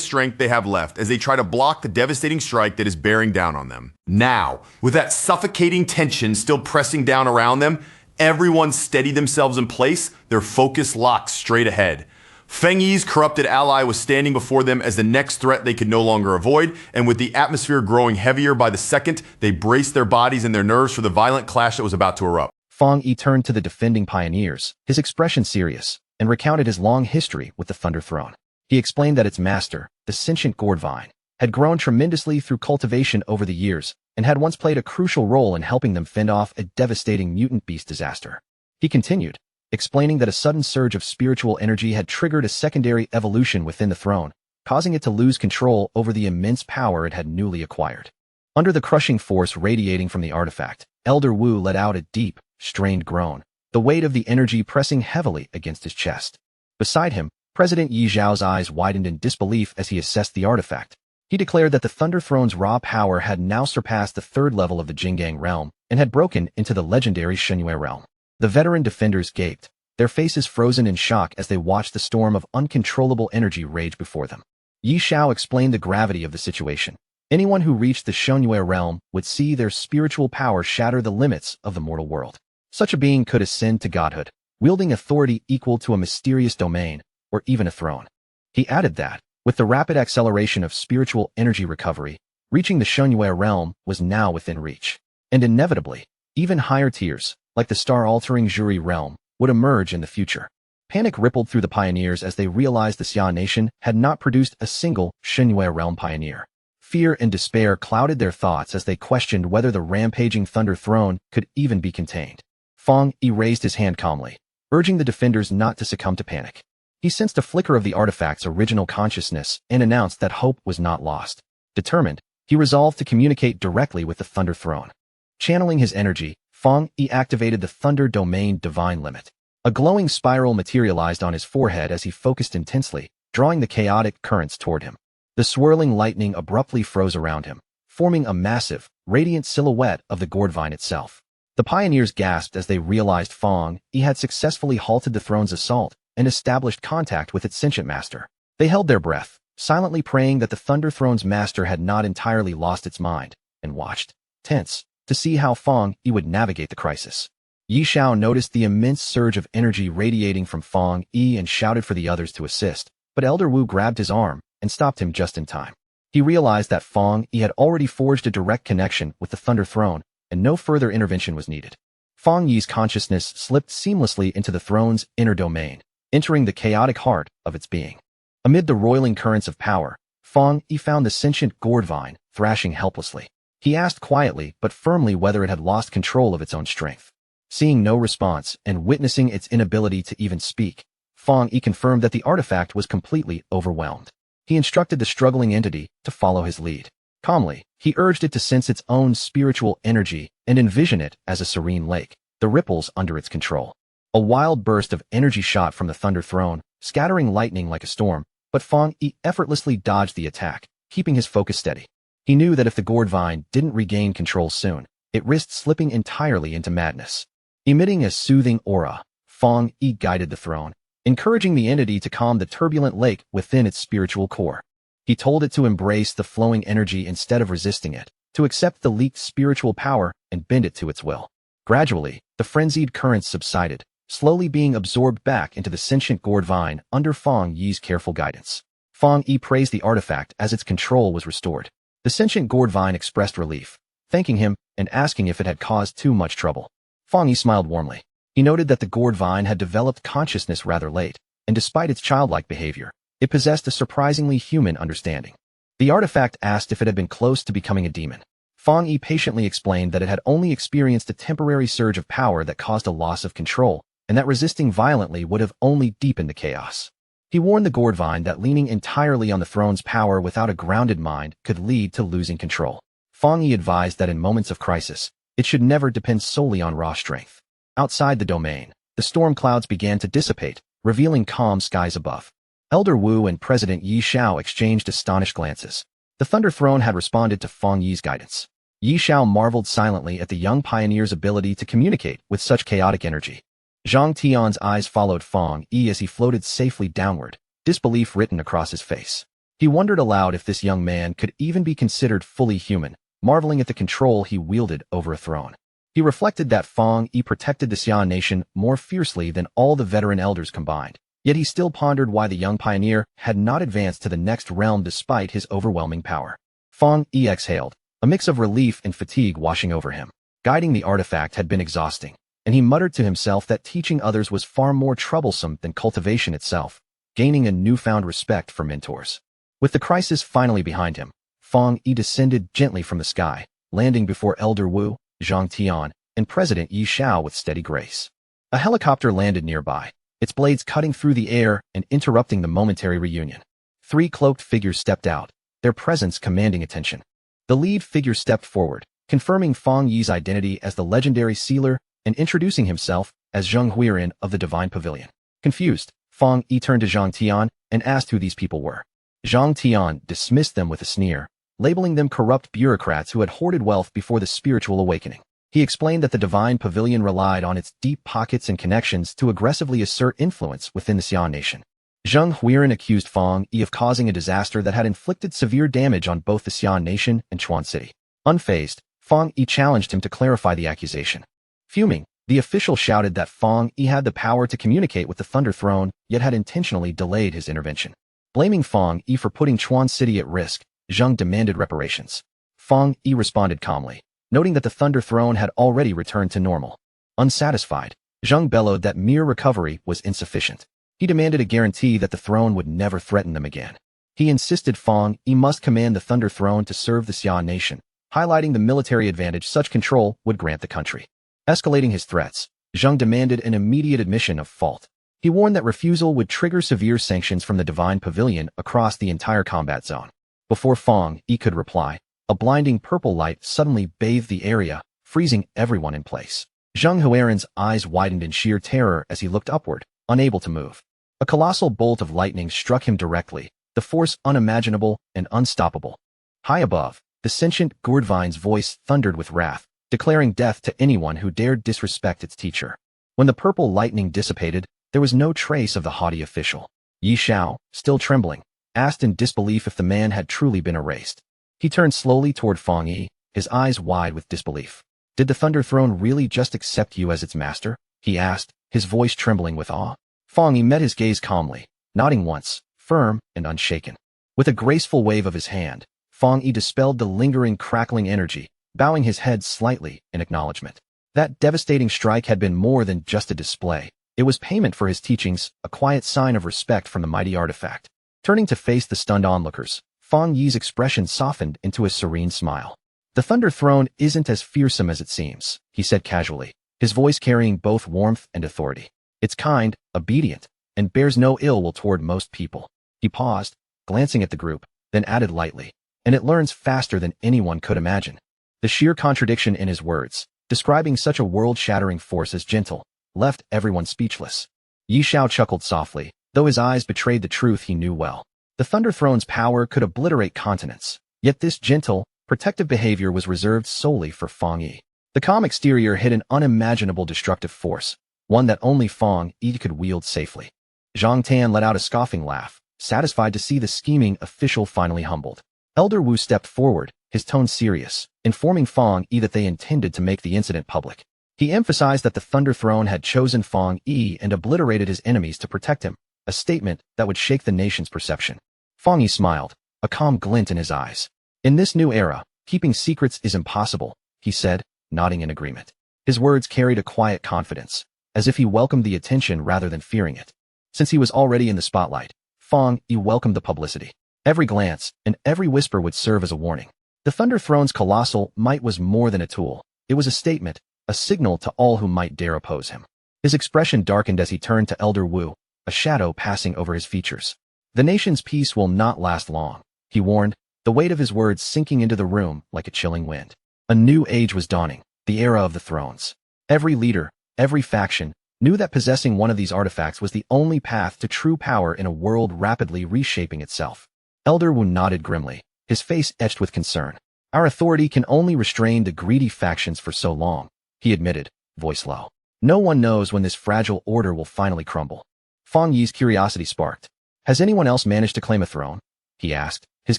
strength they have left as they try to block the devastating strike that is bearing down on them. Now, with that suffocating tension still pressing down around them, everyone steadied themselves in place, their focus locked straight ahead. Feng Yi's corrupted ally was standing before them as the next threat they could no longer avoid, and with the atmosphere growing heavier by the second, they braced their bodies and their nerves for the violent clash that was about to erupt. Fang Yi turned to the defending pioneers, his expression serious, and recounted his long history with the Thunder Throne. He explained that its master, the sentient gourd vine, had grown tremendously through cultivation over the years and had once played a crucial role in helping them fend off a devastating mutant beast disaster. He continued, explaining that a sudden surge of spiritual energy had triggered a secondary evolution within the throne, causing it to lose control over the immense power it had newly acquired. Under the crushing force radiating from the artifact, Elder Wu let out a deep, strained groan, the weight of the energy pressing heavily against his chest. Beside him, President Yi Zhao's eyes widened in disbelief as he assessed the artifact. He declared that the Thunder Throne's raw power had now surpassed the third level of the Jinggang realm and had broken into the legendary Shenyue realm. The veteran defenders gaped, their faces frozen in shock as they watched the storm of uncontrollable energy rage before them. Yi Zhao explained the gravity of the situation. Anyone who reached the Shenyue realm would see their spiritual power shatter the limits of the mortal world. Such a being could ascend to godhood, wielding authority equal to a mysterious domain, or even a throne. He added that, with the rapid acceleration of spiritual energy recovery, reaching the Shenyue realm was now within reach. And inevitably, even higher tiers, like the star-altering Juri realm, would emerge in the future. Panic rippled through the pioneers as they realized the Xia nation had not produced a single Shenyue realm pioneer. Fear and despair clouded their thoughts as they questioned whether the rampaging Thunder Throne could even be contained. Fang Yi raised his hand calmly, urging the defenders not to succumb to panic. He sensed a flicker of the artifact's original consciousness and announced that hope was not lost. Determined, he resolved to communicate directly with the Thunder Throne. Channeling his energy, Fang Yi activated the Thunder Domain Divine Limit. A glowing spiral materialized on his forehead as he focused intensely, drawing the chaotic currents toward him. The swirling lightning abruptly froze around him, forming a massive, radiant silhouette of the gourd vine itself. The pioneers gasped as they realized Fang Yi had successfully halted the throne's assault and established contact with its sentient master. They held their breath, silently praying that the Thunder Throne's master had not entirely lost its mind, and watched, tense, to see how Fang Yi would navigate the crisis. Yi Zhao noticed the immense surge of energy radiating from Fang Yi and shouted for the others to assist, but Elder Wu grabbed his arm and stopped him just in time. He realized that Fang Yi had already forged a direct connection with the Thunder Throne, and no further intervention was needed. Fang Yi's consciousness slipped seamlessly into the throne's inner domain, entering the chaotic heart of its being. Amid the roiling currents of power, Fang Yi found the sentient gourd vine thrashing helplessly. He asked quietly but firmly whether it had lost control of its own strength. Seeing no response and witnessing its inability to even speak, Fang Yi confirmed that the artifact was completely overwhelmed. He instructed the struggling entity to follow his lead. Calmly, he urged it to sense its own spiritual energy and envision it as a serene lake, the ripples under its control. A wild burst of energy shot from the Thunder Throne, scattering lightning like a storm, but Fang Yi effortlessly dodged the attack, keeping his focus steady. He knew that if the gourd vine didn't regain control soon, it risked slipping entirely into madness. Emitting a soothing aura, Fang Yi guided the throne, encouraging the entity to calm the turbulent lake within its spiritual core. He told it to embrace the flowing energy instead of resisting it, to accept the leaked spiritual power and bend it to its will. Gradually, the frenzied currents subsided, slowly being absorbed back into the sentient gourd vine under Fang Yi's careful guidance. Fang Yi praised the artifact as its control was restored. The sentient gourd vine expressed relief, thanking him and asking if it had caused too much trouble. Fang Yi smiled warmly. He noted that the gourd vine had developed consciousness rather late, and despite its childlike behavior, it possessed a surprisingly human understanding. The artifact asked if it had been close to becoming a demon. Fang Yi patiently explained that it had only experienced a temporary surge of power that caused a loss of control, and that resisting violently would have only deepened the chaos. He warned the Gourdvine that leaning entirely on the throne's power without a grounded mind could lead to losing control. Fang Yi advised that in moments of crisis, it should never depend solely on raw strength. Outside the domain, the storm clouds began to dissipate, revealing calm skies above. Elder Wu and President Yi Xiao exchanged astonished glances. The Thunder Throne had responded to Fang Yi's guidance. Yi Xiao marveled silently at the young pioneer's ability to communicate with such chaotic energy. Zhang Tian's eyes followed Fang Yi as he floated safely downward, disbelief written across his face. He wondered aloud if this young man could even be considered fully human, marveling at the control he wielded over a throne. He reflected that Fang Yi protected the Xian nation more fiercely than all the veteran elders combined. Yet he still pondered why the young pioneer had not advanced to the next realm despite his overwhelming power. Fang Yi exhaled, a mix of relief and fatigue washing over him. Guiding the artifact had been exhausting, and he muttered to himself that teaching others was far more troublesome than cultivation itself, gaining a newfound respect for mentors. With the crisis finally behind him, Fang Yi descended gently from the sky, landing before Elder Wu, Zhang Tian, and President Yi Xiao with steady grace. A helicopter landed nearby, its blades cutting through the air and interrupting the momentary reunion. 3 cloaked figures stepped out, their presence commanding attention. The lead figure stepped forward, confirming Fang Yi's identity as the legendary sealer and introducing himself as Zheng Huiren of the Divine Pavilion. Confused, Fang Yi turned to Zhang Tian and asked who these people were. Zhang Tian dismissed them with a sneer, labeling them corrupt bureaucrats who had hoarded wealth before the spiritual awakening. He explained that the Divine Pavilion relied on its deep pockets and connections to aggressively assert influence within the Xian nation. Zheng Huiren accused Fang Yi of causing a disaster that had inflicted severe damage on both the Xian nation and Chuan City. Unfazed, Fang Yi challenged him to clarify the accusation. Fuming, the official shouted that Fang Yi had the power to communicate with the Thunder Throne, yet had intentionally delayed his intervention. Blaming Fang Yi for putting Chuan City at risk, Zheng demanded reparations. Fang Yi responded calmly, noting that the Thunder Throne had already returned to normal. Unsatisfied, Zheng bellowed that mere recovery was insufficient. He demanded a guarantee that the throne would never threaten them again. He insisted Fang Yi must command the Thunder Throne to serve the Xian nation, highlighting the military advantage such control would grant the country. Escalating his threats, Zheng demanded an immediate admission of fault. He warned that refusal would trigger severe sanctions from the Divine Pavilion across the entire combat zone. Before Fang Yi could reply, a blinding purple light suddenly bathed the area, freezing everyone in place. Zheng Huiren's eyes widened in sheer terror as he looked upward, unable to move. A colossal bolt of lightning struck him directly, the force unimaginable and unstoppable. High above, the sentient Gourdvine's voice thundered with wrath, declaring death to anyone who dared disrespect its teacher. When the purple lightning dissipated, there was no trace of the haughty official. Yi Xiao, still trembling, asked in disbelief if the man had truly been erased. He turned slowly toward Fang Yi, his eyes wide with disbelief. Did the Thunder Throne really just accept you as its master? He asked, his voice trembling with awe. Fang Yi met his gaze calmly, nodding once, firm and unshaken. With a graceful wave of his hand, Fang Yi dispelled the lingering crackling energy, bowing his head slightly in acknowledgement. That devastating strike had been more than just a display. It was payment for his teachings, a quiet sign of respect from the mighty artifact. Turning to face the stunned onlookers, Fang Yi's expression softened into a serene smile. The Thunder Throne isn't as fearsome as it seems, he said casually, his voice carrying both warmth and authority. It's kind, obedient, and bears no ill will toward most people. He paused, glancing at the group, then added lightly, and it learns faster than anyone could imagine. The sheer contradiction in his words, describing such a world-shattering force as gentle, left everyone speechless. Yi Xiao chuckled softly, though his eyes betrayed the truth he knew well. The Thunder Throne's power could obliterate continents, yet this gentle, protective behavior was reserved solely for Fang Yi. The calm exterior hid an unimaginable destructive force, one that only Fang Yi could wield safely. Zhang Tan let out a scoffing laugh, satisfied to see the scheming official finally humbled. Elder Wu stepped forward, his tone serious, informing Fang Yi that they intended to make the incident public. He emphasized that the Thunder Throne had chosen Fang Yi and obliterated his enemies to protect him, a statement that would shake the nation's perception. Fang Yi smiled, a calm glint in his eyes. In this new era, keeping secrets is impossible, he said, nodding in agreement. His words carried a quiet confidence, as if he welcomed the attention rather than fearing it. Since he was already in the spotlight, Fang Yi welcomed the publicity. Every glance and every whisper would serve as a warning. The Thunder Throne's colossal might was more than a tool. It was a statement, a signal to all who might dare oppose him. His expression darkened as he turned to Elder Wu, a shadow passing over his features. The nation's peace will not last long, he warned, the weight of his words sinking into the room like a chilling wind. A new age was dawning, the era of the thrones. Every leader, every faction, knew that possessing one of these artifacts was the only path to true power in a world rapidly reshaping itself. Elder Wu nodded grimly, his face etched with concern. Our authority can only restrain the greedy factions for so long, he admitted, voice low. No one knows when this fragile order will finally crumble. Fang Yi's curiosity sparked. Has anyone else managed to claim a throne? He asked, his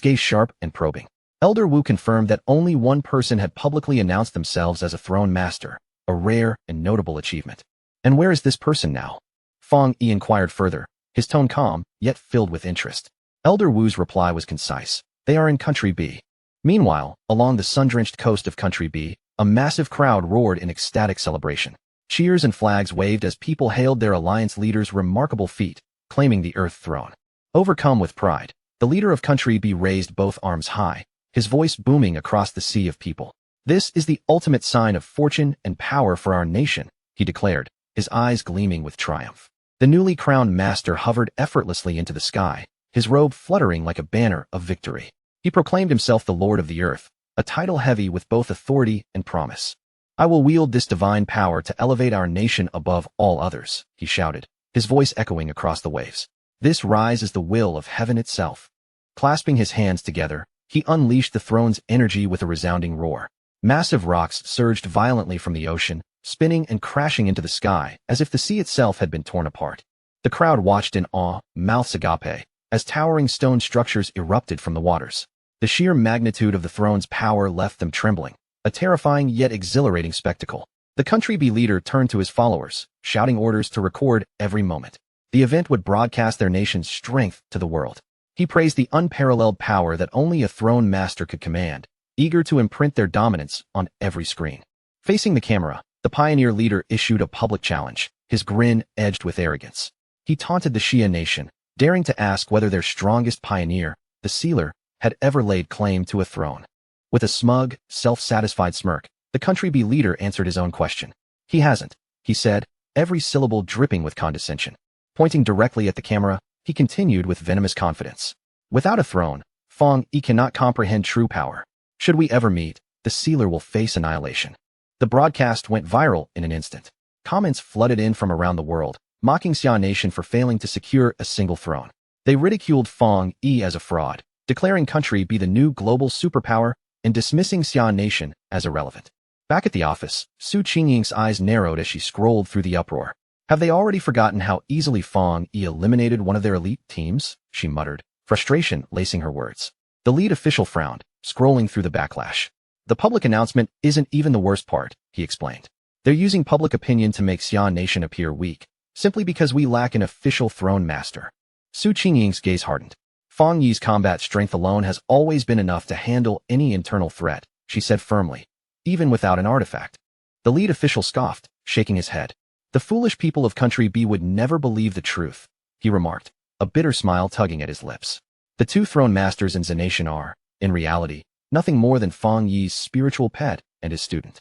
gaze sharp and probing. Elder Wu confirmed that only one person had publicly announced themselves as a throne master, a rare and notable achievement. And where is this person now? Fang Yi inquired further, his tone calm, yet filled with interest. Elder Wu's reply was concise. They are in Country B. Meanwhile, along the sun-drenched coast of Country B, a massive crowd roared in ecstatic celebration. Cheers and flags waved as people hailed their alliance leader's remarkable feat, claiming the Earth throne. Overcome with pride, the leader of Country B raised both arms high, his voice booming across the sea of people. This is the ultimate sign of fortune and power for our nation, he declared, his eyes gleaming with triumph. The newly crowned master hovered effortlessly into the sky, his robe fluttering like a banner of victory. He proclaimed himself the Lord of the Earth, a title heavy with both authority and promise. I will wield this divine power to elevate our nation above all others, he shouted, his voice echoing across the waves. This rise is the will of heaven itself. Clasping his hands together, he unleashed the throne's energy with a resounding roar. Massive rocks surged violently from the ocean, spinning and crashing into the sky as if the sea itself had been torn apart. The crowd watched in awe, mouths agape, as towering stone structures erupted from the waters. The sheer magnitude of the throne's power left them trembling, a terrifying yet exhilarating spectacle. The Country B leader turned to his followers, shouting orders to record every moment. The event would broadcast their nation's strength to the world. He praised the unparalleled power that only a throne master could command, eager to imprint their dominance on every screen. Facing the camera, the pioneer leader issued a public challenge, his grin edged with arrogance. He taunted the Shia nation, daring to ask whether their strongest pioneer, the sealer, had ever laid claim to a throne. With a smug, self-satisfied smirk, the Country B leader answered his own question. He hasn't, he said, every syllable dripping with condescension. Pointing directly at the camera, he continued with venomous confidence. Without a throne, Fang Yi cannot comprehend true power. Should we ever meet, the sealer will face annihilation. The broadcast went viral in an instant. Comments flooded in from around the world, mocking Xia Nation for failing to secure a single throne. They ridiculed Fang Yi as a fraud, declaring Country B the new global superpower and dismissing Xia Nation as irrelevant. Back at the office, Su Qingying's eyes narrowed as she scrolled through the uproar. Have they already forgotten how easily Fang Yi eliminated one of their elite teams? She muttered, frustration lacing her words. The lead official frowned, scrolling through the backlash. The public announcement isn't even the worst part, he explained. They're using public opinion to make Xia Nation appear weak, simply because we lack an official throne master. Su Qingying's gaze hardened. Fang Yi's combat strength alone has always been enough to handle any internal threat, she said firmly, even without an artifact. The lead official scoffed, shaking his head. The foolish people of Country B would never believe the truth, he remarked, a bitter smile tugging at his lips. The two throne masters in the nation are, in reality, nothing more than Fang Yi's spiritual pet and his student.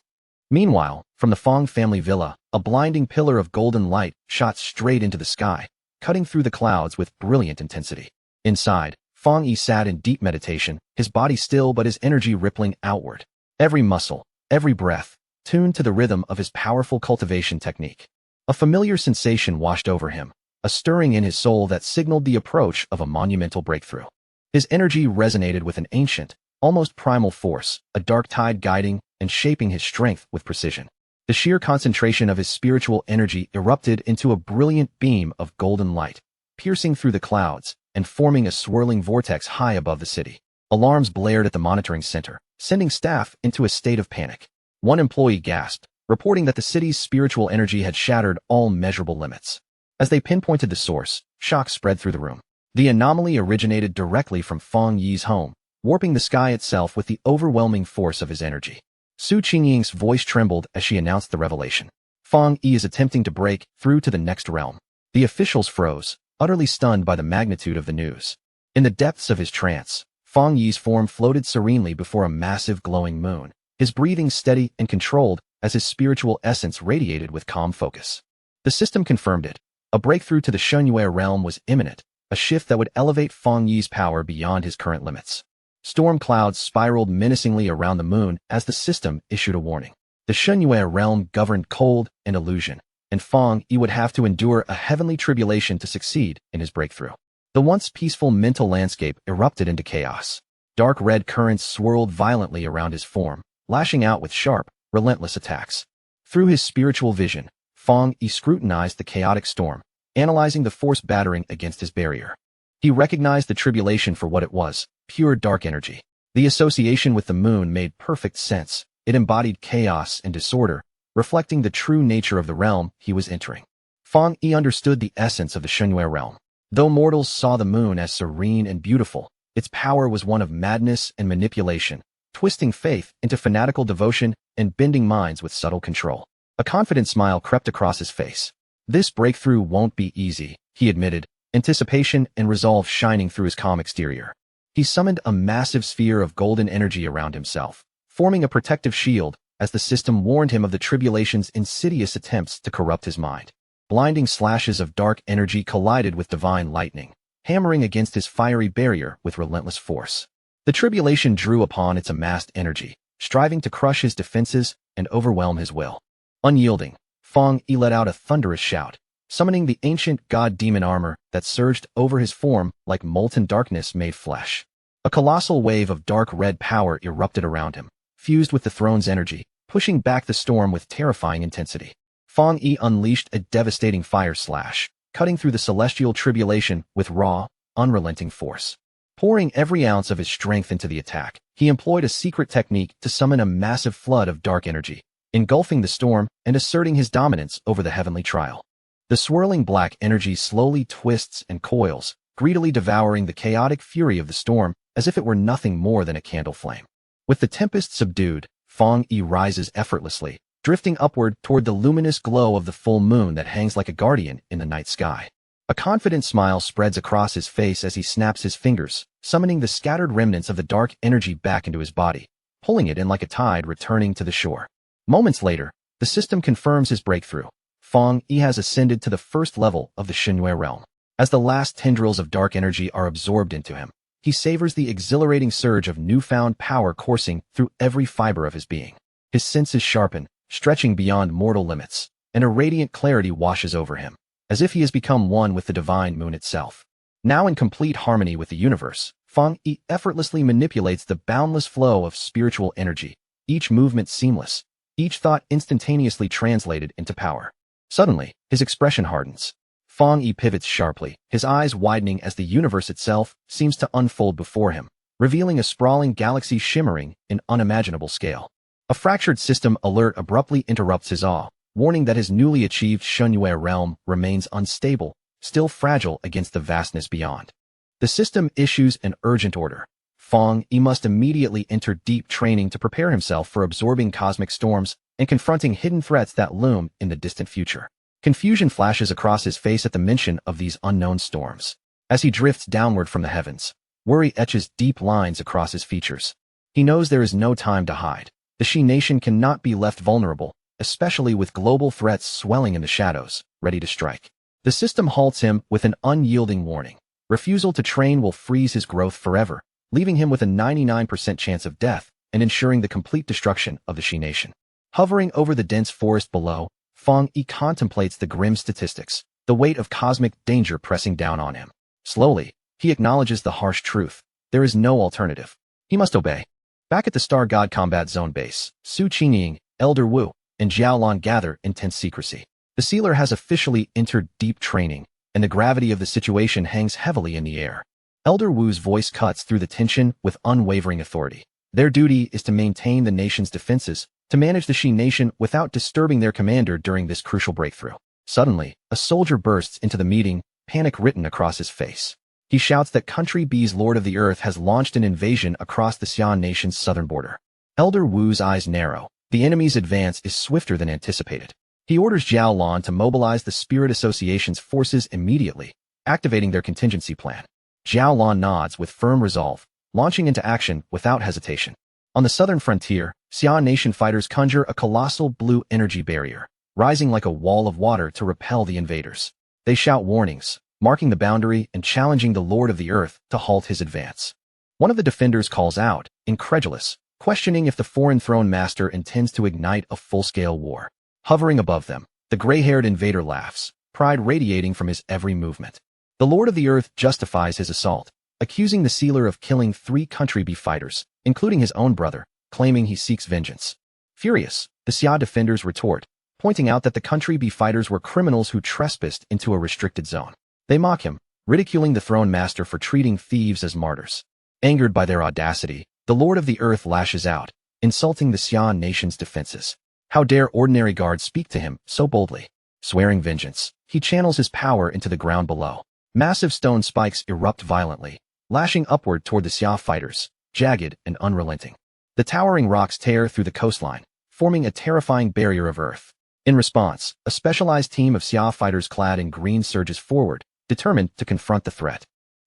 Meanwhile, from the Fang family villa, a blinding pillar of golden light shot straight into the sky, cutting through the clouds with brilliant intensity. Inside, Fang Yi sat in deep meditation, his body still but his energy rippling outward. Every muscle, every breath, tuned to the rhythm of his powerful cultivation technique. A familiar sensation washed over him, a stirring in his soul that signaled the approach of a monumental breakthrough. His energy resonated with an ancient, almost primal force, a dark tide guiding and shaping his strength with precision. The sheer concentration of his spiritual energy erupted into a brilliant beam of golden light, piercing through the clouds and forming a swirling vortex high above the city. Alarms blared at the monitoring center, sending staff into a state of panic. One employee gasped, reporting that the city's spiritual energy had shattered all measurable limits. As they pinpointed the source, shock spread through the room. The anomaly originated directly from Fang Yi's home, warping the sky itself with the overwhelming force of his energy. Su Qingying's voice trembled as she announced the revelation. Fang Yi is attempting to break through to the next realm. The officials froze, utterly stunned by the magnitude of the news. In the depths of his trance, Fang Yi's form floated serenely before a massive glowing moon, his breathing steady and controlled as his spiritual essence radiated with calm focus. The system confirmed it. A breakthrough to the Shunyue realm was imminent, a shift that would elevate Feng Yi's power beyond his current limits. Storm clouds spiraled menacingly around the moon as the system issued a warning. The Shunyue realm governed cold and illusion, and Feng Yi would have to endure a heavenly tribulation to succeed in his breakthrough. The once peaceful mental landscape erupted into chaos. Dark red currents swirled violently around his form, lashing out with sharp, relentless attacks. Through his spiritual vision, Feng Yi scrutinized the chaotic storm, analyzing the force battering against his barrier. He recognized the tribulation for what it was, pure dark energy. The association with the moon made perfect sense. It embodied chaos and disorder, reflecting the true nature of the realm he was entering. Feng Yi understood the essence of the Shunyue realm. Though mortals saw the moon as serene and beautiful, its power was one of madness and manipulation, twisting faith into fanatical devotion and bending minds with subtle control. A confident smile crept across his face. This breakthrough won't be easy, he admitted, anticipation and resolve shining through his calm exterior. He summoned a massive sphere of golden energy around himself, forming a protective shield as the system warned him of the tribulation's insidious attempts to corrupt his mind. Blinding slashes of dark energy collided with divine lightning, hammering against his fiery barrier with relentless force. The tribulation drew upon its amassed energy, striving to crush his defenses and overwhelm his will. Unyielding, Feng Yi let out a thunderous shout, summoning the ancient god-demon armor that surged over his form like molten darkness made flesh. A colossal wave of dark red power erupted around him, fused with the throne's energy, pushing back the storm with terrifying intensity. Feng Yi unleashed a devastating fire slash, cutting through the celestial tribulation with raw, unrelenting force. Pouring every ounce of his strength into the attack, he employed a secret technique to summon a massive flood of dark energy, engulfing the storm and asserting his dominance over the heavenly trial. The swirling black energy slowly twists and coils, greedily devouring the chaotic fury of the storm as if it were nothing more than a candle flame. With the tempest subdued, Feng Yi rises effortlessly, drifting upward toward the luminous glow of the full moon that hangs like a guardian in the night sky. A confident smile spreads across his face as he snaps his fingers, summoning the scattered remnants of the dark energy back into his body, pulling it in like a tide returning to the shore. Moments later, the system confirms his breakthrough. Feng Yi has ascended to the first level of the Shunyue realm. As the last tendrils of dark energy are absorbed into him, he savors the exhilarating surge of newfound power coursing through every fiber of his being. His senses sharpen, stretching beyond mortal limits, and a radiant clarity washes over him, as if he has become one with the divine moon itself. Now in complete harmony with the universe, Feng Yi effortlessly manipulates the boundless flow of spiritual energy, each movement seamless, each thought instantaneously translated into power. Suddenly, his expression hardens. Feng Yi pivots sharply, his eyes widening as the universe itself seems to unfold before him, revealing a sprawling galaxy shimmering in unimaginable scale. A fractured system alert abruptly interrupts his awe, warning that his newly achieved Shunyue realm remains unstable, still fragile against the vastness beyond. The system issues an urgent order. Feng Yi must immediately enter deep training to prepare himself for absorbing cosmic storms and confronting hidden threats that loom in the distant future. Confusion flashes across his face at the mention of these unknown storms. As he drifts downward from the heavens, worry etches deep lines across his features. He knows there is no time to hide. The Shi nation cannot be left vulnerable, especially with global threats swelling in the shadows, ready to strike. The system halts him with an unyielding warning. Refusal to train will freeze his growth forever, leaving him with a 99% chance of death and ensuring the complete destruction of the Shi nation. Hovering over the dense forest below, Feng Yi contemplates the grim statistics, the weight of cosmic danger pressing down on him. Slowly, he acknowledges the harsh truth. There is no alternative. He must obey. Back at the Star God Combat Zone base, Su Qingying, Elder Wu, and Jiaolon gather intense secrecy. The sealer has officially entered deep training, and the gravity of the situation hangs heavily in the air. Elder Wu's voice cuts through the tension with unwavering authority. Their duty is to maintain the nation's defenses, to manage the Shi nation without disturbing their commander during this crucial breakthrough. Suddenly, a soldier bursts into the meeting, panic written across his face. He shouts that Country B's Lord of the Earth has launched an invasion across the Xian nation's southern border. Elder Wu's eyes narrow. The enemy's advance is swifter than anticipated. He orders Jiaolon to mobilize the Spirit Association's forces immediately, activating their contingency plan. Jiaolon nods with firm resolve, launching into action without hesitation. On the southern frontier, Xian nation fighters conjure a colossal blue energy barrier, rising like a wall of water to repel the invaders. They shout warnings, marking the boundary and challenging the Lord of the Earth to halt his advance. One of the defenders calls out, incredulous, questioning if the foreign throne master intends to ignite a full-scale war. Hovering above them, the gray-haired invader laughs, pride radiating from his every movement. The Lord of the Earth justifies his assault, accusing the sealer of killing 3 country B fighters, including his own brother, claiming he seeks vengeance. Furious, the Xia defenders retort, pointing out that the country B fighters were criminals who trespassed into a restricted zone. They mock him, ridiculing the throne master for treating thieves as martyrs. Angered by their audacity, the Lord of the Earth lashes out, insulting the Xia nation's defenses. How dare ordinary guards speak to him so boldly? Swearing vengeance, he channels his power into the ground below. Massive stone spikes erupt violently, lashing upward toward the Xia fighters, jagged and unrelenting. The towering rocks tear through the coastline, forming a terrifying barrier of earth. In response, a specialized team of Xia fighters clad in green surges forward, determined to confront the threat.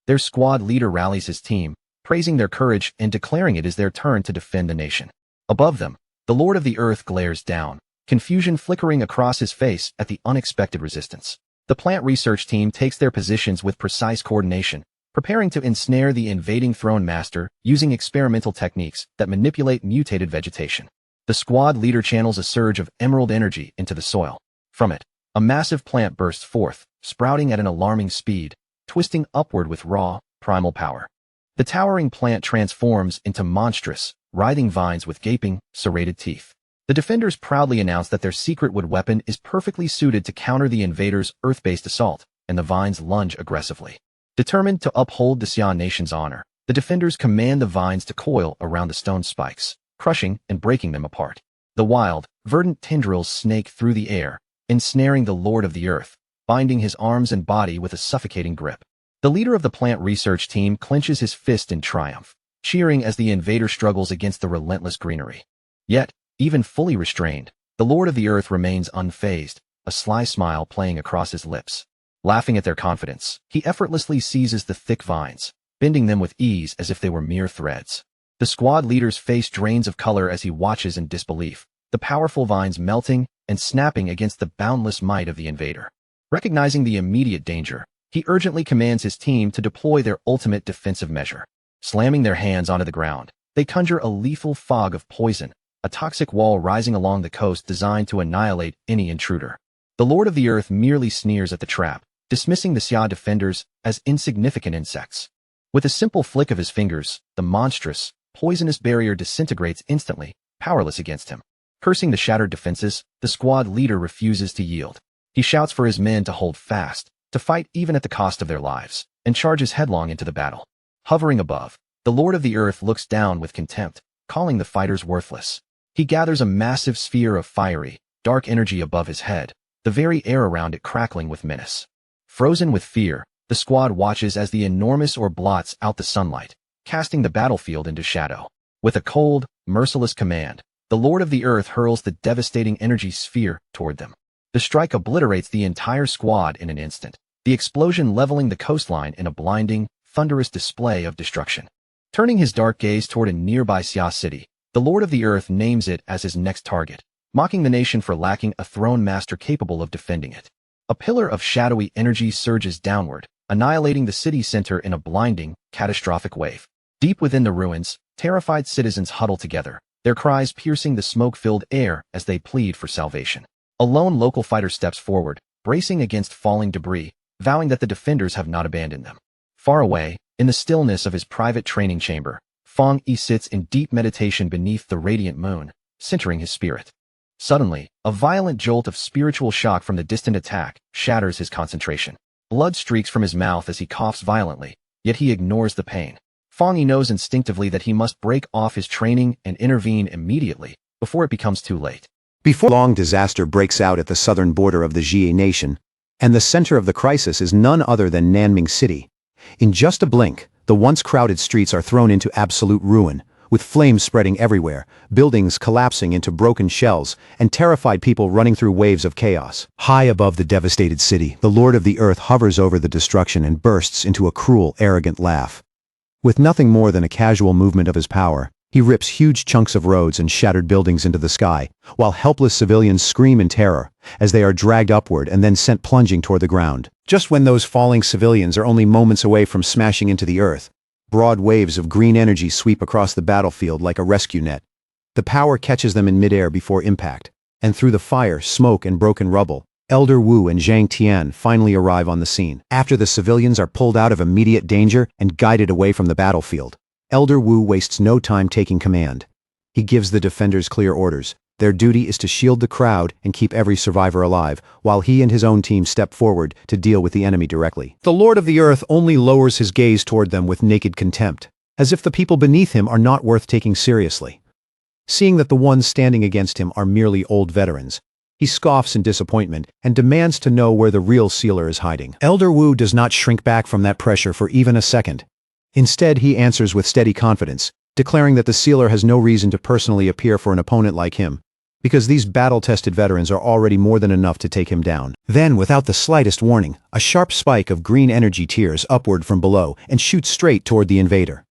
Their squad leader rallies his team, praising their courage and declaring it is their turn to defend the nation. Above them, the Lord of the Earth glares down, confusion flickering across his face at the unexpected resistance. The plant research team takes their positions with precise coordination, preparing to ensnare the invading throne master using experimental techniques that manipulate mutated vegetation. The squad leader channels a surge of emerald energy into the soil. From it, a massive plant bursts forth, sprouting at an alarming speed, twisting upward with raw, primal power. The towering plant transforms into monstrous, writhing vines with gaping, serrated teeth. The defenders proudly announce that their secret wood weapon is perfectly suited to counter the invaders' earth-based assault, and the vines lunge aggressively. Determined to uphold the Xia nation's honor, the defenders command the vines to coil around the stone spikes, crushing and breaking them apart. The wild, verdant tendrils snake through the air, ensnaring the Lord of the Earth, binding his arms and body with a suffocating grip. The leader of the plant research team clenches his fist in triumph, cheering as the invader struggles against the relentless greenery. Yet, even fully restrained, the Lord of the Earth remains unfazed, a sly smile playing across his lips. Laughing at their confidence, he effortlessly seizes the thick vines, bending them with ease as if they were mere threads. The squad leader's face drains of color as he watches in disbelief, the powerful vines melting and snapping against the boundless might of the invader. Recognizing the immediate danger, he urgently commands his team to deploy their ultimate defensive measure. Slamming their hands onto the ground, they conjure a lethal fog of poison, a toxic wall rising along the coast designed to annihilate any intruder. The Lord of the Earth merely sneers at the trap, dismissing the Xia defenders as insignificant insects. With a simple flick of his fingers, the monstrous, poisonous barrier disintegrates instantly, powerless against him. Cursing the shattered defenses, the squad leader refuses to yield. He shouts for his men to hold fast, to fight even at the cost of their lives, and charges headlong into the battle. Hovering above, the Lord of the Earth looks down with contempt, calling the fighters worthless. He gathers a massive sphere of fiery, dark energy above his head, the very air around it crackling with menace. Frozen with fear, the squad watches as the enormous orb blots out the sunlight, casting the battlefield into shadow. With a cold, merciless command, the Lord of the Earth hurls the devastating energy sphere toward them. The strike obliterates the entire squad in an instant, the explosion leveling the coastline in a blinding, thunderous display of destruction. Turning his dark gaze toward a nearby Xia city, the Lord of the Earth names it as his next target, mocking the nation for lacking a throne master capable of defending it. A pillar of shadowy energy surges downward, annihilating the city center in a blinding, catastrophic wave. Deep within the ruins, terrified citizens huddle together, their cries piercing the smoke-filled air as they plead for salvation. A lone local fighter steps forward, bracing against falling debris, vowing that the defenders have not abandoned them. Far away, in the stillness of his private training chamber, Fang Yi sits in deep meditation beneath the radiant moon, centering his spirit. Suddenly, a violent jolt of spiritual shock from the distant attack shatters his concentration. Blood streaks from his mouth as he coughs violently, yet he ignores the pain. Fang Yi knows instinctively that he must break off his training and intervene immediately, before it becomes too late. Before long, disaster breaks out at the southern border of the Jie nation, and the center of the crisis is none other than Nanming City. In just a blink, the once crowded streets are thrown into absolute ruin, with flames spreading everywhere, buildings collapsing into broken shells, and terrified people running through waves of chaos. High above the devastated city, the Lord of the Earth hovers over the destruction and bursts into a cruel, arrogant laugh. With nothing more than a casual movement of his power, He rips huge chunks of roads and shattered buildings into the sky, while helpless civilians scream in terror as they are dragged upward and then sent plunging toward the ground. Just when those falling civilians are only moments away from smashing into the earth, broad waves of green energy sweep across the battlefield like a rescue net. The power catches them in midair before impact, and through the fire, smoke, and broken rubble, Elder Wu and Zhang Tian finally arrive on the scene. After the civilians are pulled out of immediate danger and guided away from the battlefield, Elder Wu wastes no time taking command. He gives the defenders clear orders. Their duty is to shield the crowd and keep every survivor alive, while he and his own team step forward to deal with the enemy directly. The Lord of the Earth only lowers his gaze toward them with naked contempt, as if the people beneath him are not worth taking seriously. Seeing that the ones standing against him are merely old veterans, he scoffs in disappointment and demands to know where the real sealer is hiding. Elder Wu does not shrink back from that pressure for even a second. Instead, he answers with steady confidence, declaring that the sealer has no reason to personally appear for an opponent like him, because these battle-tested veterans are already more than enough to take him down. Then, without the slightest warning, a sharp spike of green energy tears upward from below and shoots straight toward the invader.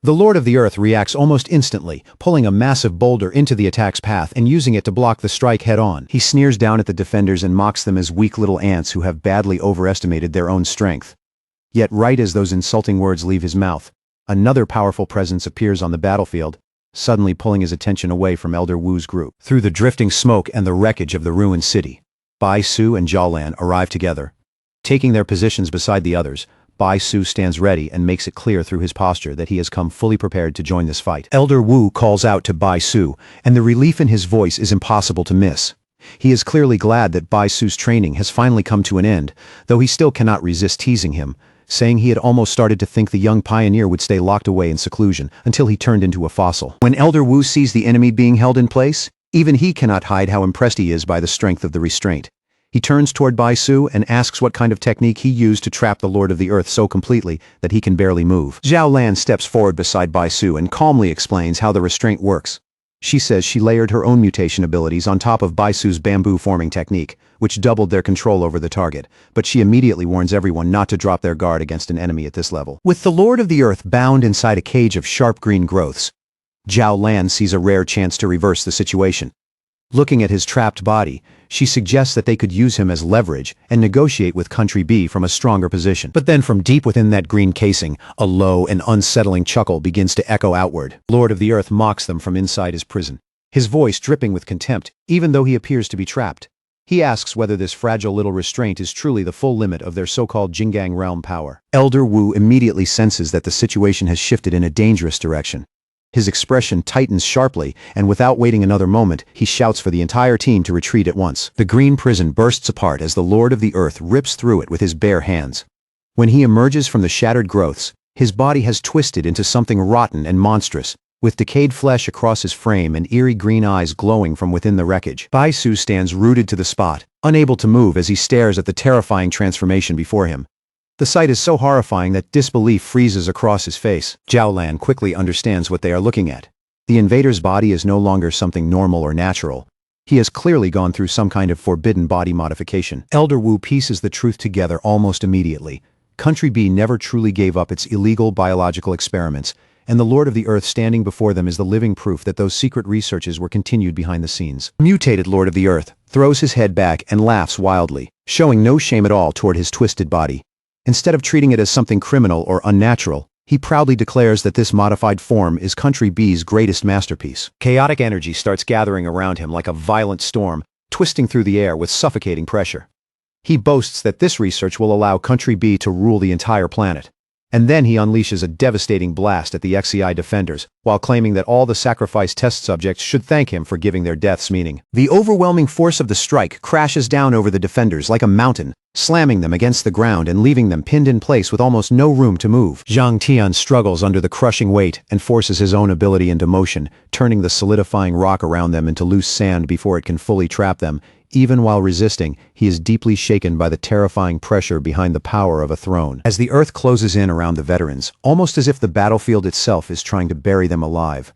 The Lord of the Earth reacts almost instantly, pulling a massive boulder into the attack's path and using it to block the strike head-on. He sneers down at the defenders and mocks them as weak little ants who have badly overestimated their own strength. Yet right as those insulting words leave his mouth, another powerful presence appears on the battlefield, suddenly pulling his attention away from Elder Wu's group. Through the drifting smoke and the wreckage of the ruined city, Bai Su and Zhao Lan arrive together. Taking their positions beside the others, Bai Su stands ready and makes it clear through his posture that he has come fully prepared to join this fight. Elder Wu calls out to Bai Su, and the relief in his voice is impossible to miss. He is clearly glad that Bai Su's training has finally come to an end, though he still cannot resist teasing him, saying he had almost started to think the young pioneer would stay locked away in seclusion until he turned into a fossil. When Elder Wu sees the enemy being held in place, even he cannot hide how impressed he is by the strength of the restraint. He turns toward Bai Su and asks what kind of technique he used to trap the Lord of the Earth so completely that he can barely move. Zhao Lan steps forward beside Bai Su and calmly explains how the restraint works. She says she layered her own mutation abilities on top of Bai Su's bamboo forming technique, which doubled their control over the target, but she immediately warns everyone not to drop their guard against an enemy at this level. With the Lord of the Earth bound inside a cage of sharp green growths, Zhao Lan sees a rare chance to reverse the situation. Looking at his trapped body, she suggests that they could use him as leverage and negotiate with Country B from a stronger position. But then from deep within that green casing, a low and unsettling chuckle begins to echo outward. Lord of the Earth mocks them from inside his prison, his voice dripping with contempt, even though he appears to be trapped. He asks whether this fragile little restraint is truly the full limit of their so-called Jingang realm power. Elder Wu immediately senses that the situation has shifted in a dangerous direction. His expression tightens sharply, and without waiting another moment, he shouts for the entire team to retreat at once. The green prison bursts apart as the Lord of the Earth rips through it with his bare hands. When he emerges from the shattered growths, his body has twisted into something rotten and monstrous, with decayed flesh across his frame and eerie green eyes glowing from within the wreckage. Bai Su stands rooted to the spot, unable to move as he stares at the terrifying transformation before him. The sight is so horrifying that disbelief freezes across his face. Zhao Lan quickly understands what they are looking at. The invader's body is no longer something normal or natural. He has clearly gone through some kind of forbidden body modification. Elder Wu pieces the truth together almost immediately. Country B never truly gave up its illegal biological experiments, and the Lord of the Earth standing before them is the living proof that those secret researches were continued behind the scenes. Mutated Lord of the Earth throws his head back and laughs wildly, showing no shame at all toward his twisted body. Instead of treating it as something criminal or unnatural, he proudly declares that this modified form is Country B's greatest masterpiece. Chaotic energy starts gathering around him like a violent storm, twisting through the air with suffocating pressure. He boasts that this research will allow Country B to rule the entire planet. And then he unleashes a devastating blast at the XCI defenders, while claiming that all the sacrificed test subjects should thank him for giving their deaths meaning. The overwhelming force of the strike crashes down over the defenders like a mountain, slamming them against the ground and leaving them pinned in place with almost no room to move. Zhang Tian struggles under the crushing weight and forces his own ability into motion, turning the solidifying rock around them into loose sand before it can fully trap them. Even while resisting, he is deeply shaken by the terrifying pressure behind the power of a throne. As the earth closes in around the veterans, almost as if the battlefield itself is trying to bury them alive,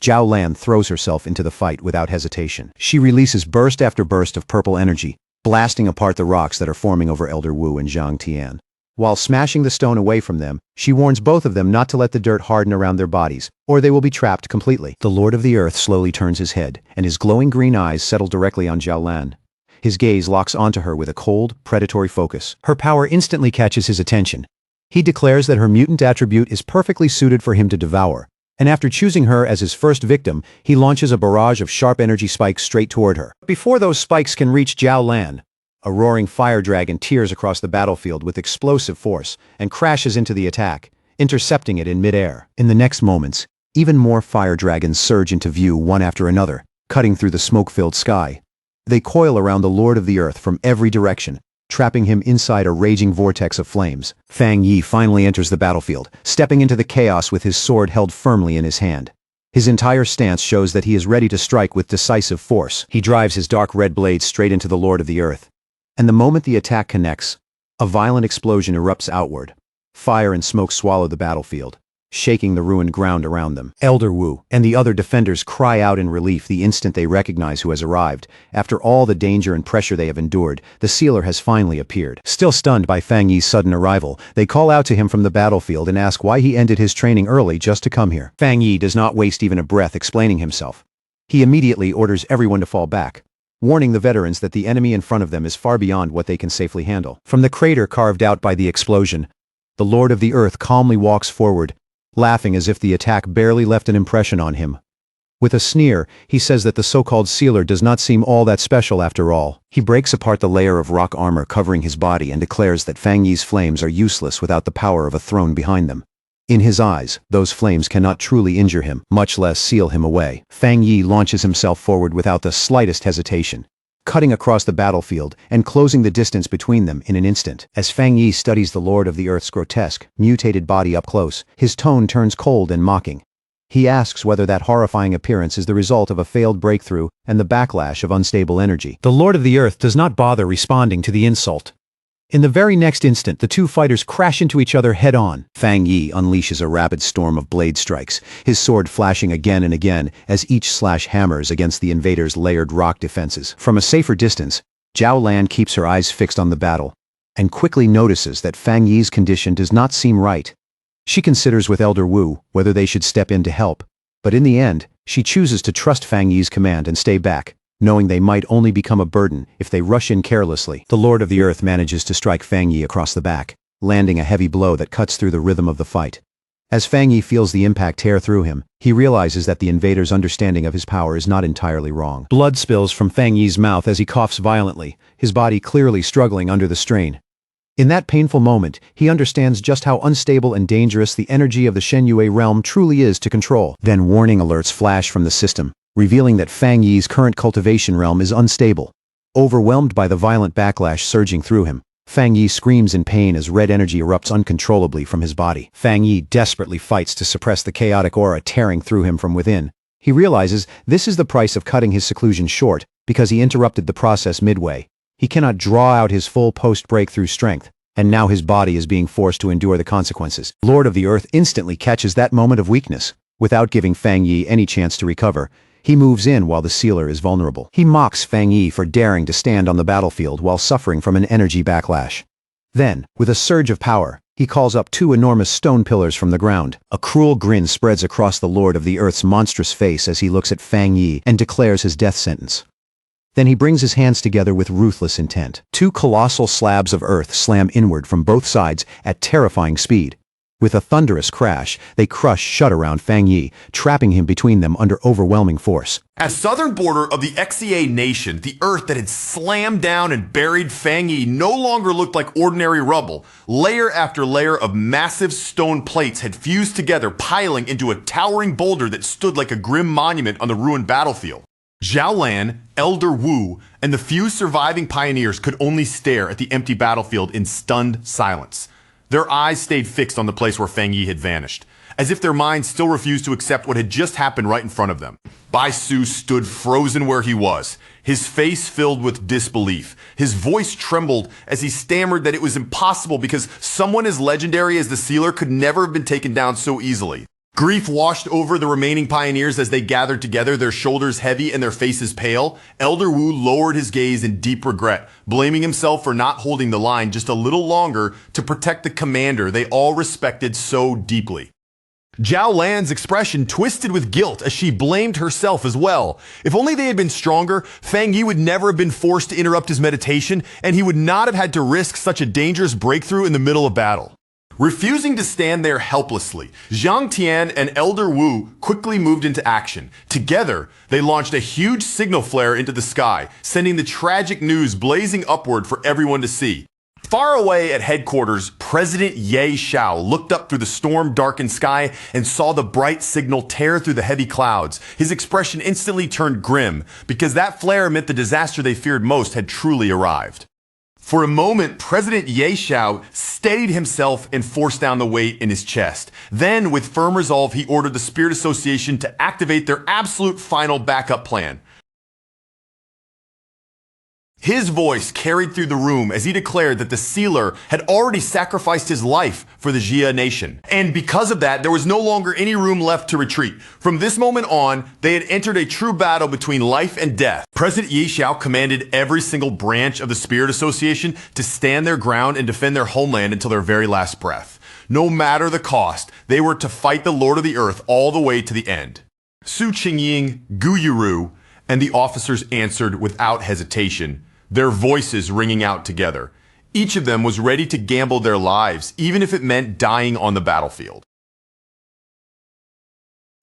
Zhao Lan throws herself into the fight without hesitation. She releases burst after burst of purple energy, blasting apart the rocks that are forming over Elder Wu and Zhang Tian. While smashing the stone away from them, she warns both of them not to let the dirt harden around their bodies, or they will be trapped completely. The Lord of the Earth slowly turns his head, and his glowing green eyes settle directly on Zhao Lan. His gaze locks onto her with a cold, predatory focus. Her power instantly catches his attention. He declares that her mutant attribute is perfectly suited for him to devour, and after choosing her as his first victim, he launches a barrage of sharp energy spikes straight toward her. Before those spikes can reach Zhao Lan, a roaring fire dragon tears across the battlefield with explosive force and crashes into the attack, intercepting it in midair. In the next moments, even more fire dragons surge into view one after another, cutting through the smoke-filled sky. They coil around the Lord of the Earth from every direction, trapping him inside a raging vortex of flames. Fang Yi finally enters the battlefield, stepping into the chaos with his sword held firmly in his hand. His entire stance shows that he is ready to strike with decisive force. He drives his dark red blade straight into the Lord of the Earth. And the moment the attack connects, a violent explosion erupts outward. Fire and smoke swallow the battlefield, shaking the ruined ground around them. Elder Wu and the other defenders cry out in relief the instant they recognize who has arrived. After all the danger and pressure they have endured, the sealer has finally appeared. Still stunned by Fang Yi's sudden arrival, they call out to him from the battlefield and ask why he ended his training early just to come here. Fang Yi does not waste even a breath explaining himself. He immediately orders everyone to fall back, warning the veterans that the enemy in front of them is far beyond what they can safely handle. From the crater carved out by the explosion, the Lord of the Earth calmly walks forward, laughing as if the attack barely left an impression on him. With a sneer, he says that the so-called sealer does not seem all that special after all. He breaks apart the layer of rock armor covering his body and declares that Fang Yi's flames are useless without the power of a throne behind them. In his eyes, those flames cannot truly injure him, much less seal him away. Fang Yi launches himself forward without the slightest hesitation, cutting across the battlefield and closing the distance between them in an instant. As Fang Yi studies the Lord of the Earth's grotesque, mutated body up close, his tone turns cold and mocking. He asks whether that horrifying appearance is the result of a failed breakthrough and the backlash of unstable energy. The Lord of the Earth does not bother responding to the insult. In the very next instant, the two fighters crash into each other head-on. Fang Yi unleashes a rapid storm of blade strikes, his sword flashing again and again as each slash hammers against the invaders' layered rock defenses. From a safer distance, Zhao Lan keeps her eyes fixed on the battle, and quickly notices that Fang Yi's condition does not seem right. She considers with Elder Wu whether they should step in to help, but in the end, she chooses to trust Fang Yi's command and stay back, knowing they might only become a burden if they rush in carelessly. The Lord of the Earth manages to strike Fang Yi across the back, landing a heavy blow that cuts through the rhythm of the fight. As Fang Yi feels the impact tear through him, he realizes that the invader's understanding of his power is not entirely wrong. Blood spills from Fang Yi's mouth as he coughs violently, his body clearly struggling under the strain. In that painful moment, he understands just how unstable and dangerous the energy of the Shenyue realm truly is to control. Then warning alerts flash from the system, revealing that Fang Yi's current cultivation realm is unstable. Overwhelmed by the violent backlash surging through him, Fang Yi screams in pain as red energy erupts uncontrollably from his body. Fang Yi desperately fights to suppress the chaotic aura tearing through him from within. He realizes this is the price of cutting his seclusion short because he interrupted the process midway. He cannot draw out his full post-breakthrough strength, and now his body is being forced to endure the consequences. Lord of the Earth instantly catches that moment of weakness. Without giving Fang Yi any chance to recover, he moves in while the sealer is vulnerable. He mocks Fang Yi for daring to stand on the battlefield while suffering from an energy backlash. Then, with a surge of power, he calls up two enormous stone pillars from the ground. A cruel grin spreads across the Lord of the Earth's monstrous face as he looks at Fang Yi and declares his death sentence. Then he brings his hands together with ruthless intent. Two colossal slabs of earth slam inward from both sides at terrifying speed. With a thunderous crash, they crush shut around Fang Yi, trapping him between them under overwhelming force. At southern border of the XEA nation, the earth that had slammed down and buried Fang Yi no longer looked like ordinary rubble. Layer after layer of massive stone plates had fused together, piling into a towering boulder that stood like a grim monument on the ruined battlefield. Zhao Lan, Elder Wu, and the few surviving pioneers could only stare at the empty battlefield in stunned silence. Their eyes stayed fixed on the place where Fang Yi had vanished, as if their minds still refused to accept what had just happened right in front of them. Bai Su stood frozen where he was, his face filled with disbelief. His voice trembled as he stammered that it was impossible because someone as legendary as the Sealer could never have been taken down so easily. Grief washed over the remaining pioneers as they gathered together, their shoulders heavy and their faces pale. Elder Wu lowered his gaze in deep regret, blaming himself for not holding the line just a little longer to protect the commander they all respected so deeply. Zhao Lan's expression twisted with guilt as she blamed herself as well. If only they had been stronger, Fang Yi would never have been forced to interrupt his meditation, and he would not have had to risk such a dangerous breakthrough in the middle of battle. Refusing to stand there helplessly, Zhang Tian and Elder Wu quickly moved into action. Together, they launched a huge signal flare into the sky, sending the tragic news blazing upward for everyone to see. Far away at headquarters, President Ye Xiao looked up through the storm-darkened sky and saw the bright signal tear through the heavy clouds. His expression instantly turned grim, because that flare meant the disaster they feared most had truly arrived. For a moment, President Ye Xiao steadied himself and forced down the weight in his chest. Then, with firm resolve, he ordered the Spirit Association to activate their absolute final backup plan. His voice carried through the room as he declared that the sealer had already sacrificed his life for the Jia nation. And because of that, there was no longer any room left to retreat. From this moment on, they had entered a true battle between life and death. President Yi Xiao commanded every single branch of the Spirit Association to stand their ground and defend their homeland until their very last breath. No matter the cost, they were to fight the Lord of the Earth all the way to the end. Su Qingying, Gu Yuru, and the officers answered without hesitation, their voices ringing out together. Each of them was ready to gamble their lives, even if it meant dying on the battlefield.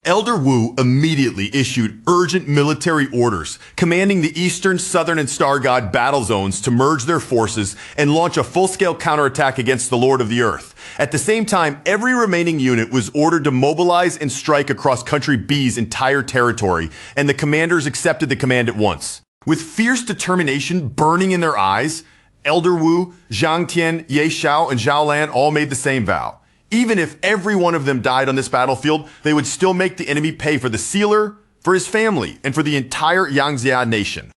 Elder Wu immediately issued urgent military orders, commanding the Eastern, Southern, and Star God battle zones to merge their forces and launch a full-scale counterattack against the Lord of the Earth. At the same time, every remaining unit was ordered to mobilize and strike across Country B's entire territory, and the commanders accepted the command at once. With fierce determination burning in their eyes, Elder Wu, Zhang Tian, Ye Xiao, and Zhao Lan all made the same vow. Even if every one of them died on this battlefield, they would still make the enemy pay for the sealer, for his family, and for the entire Yangzia nation.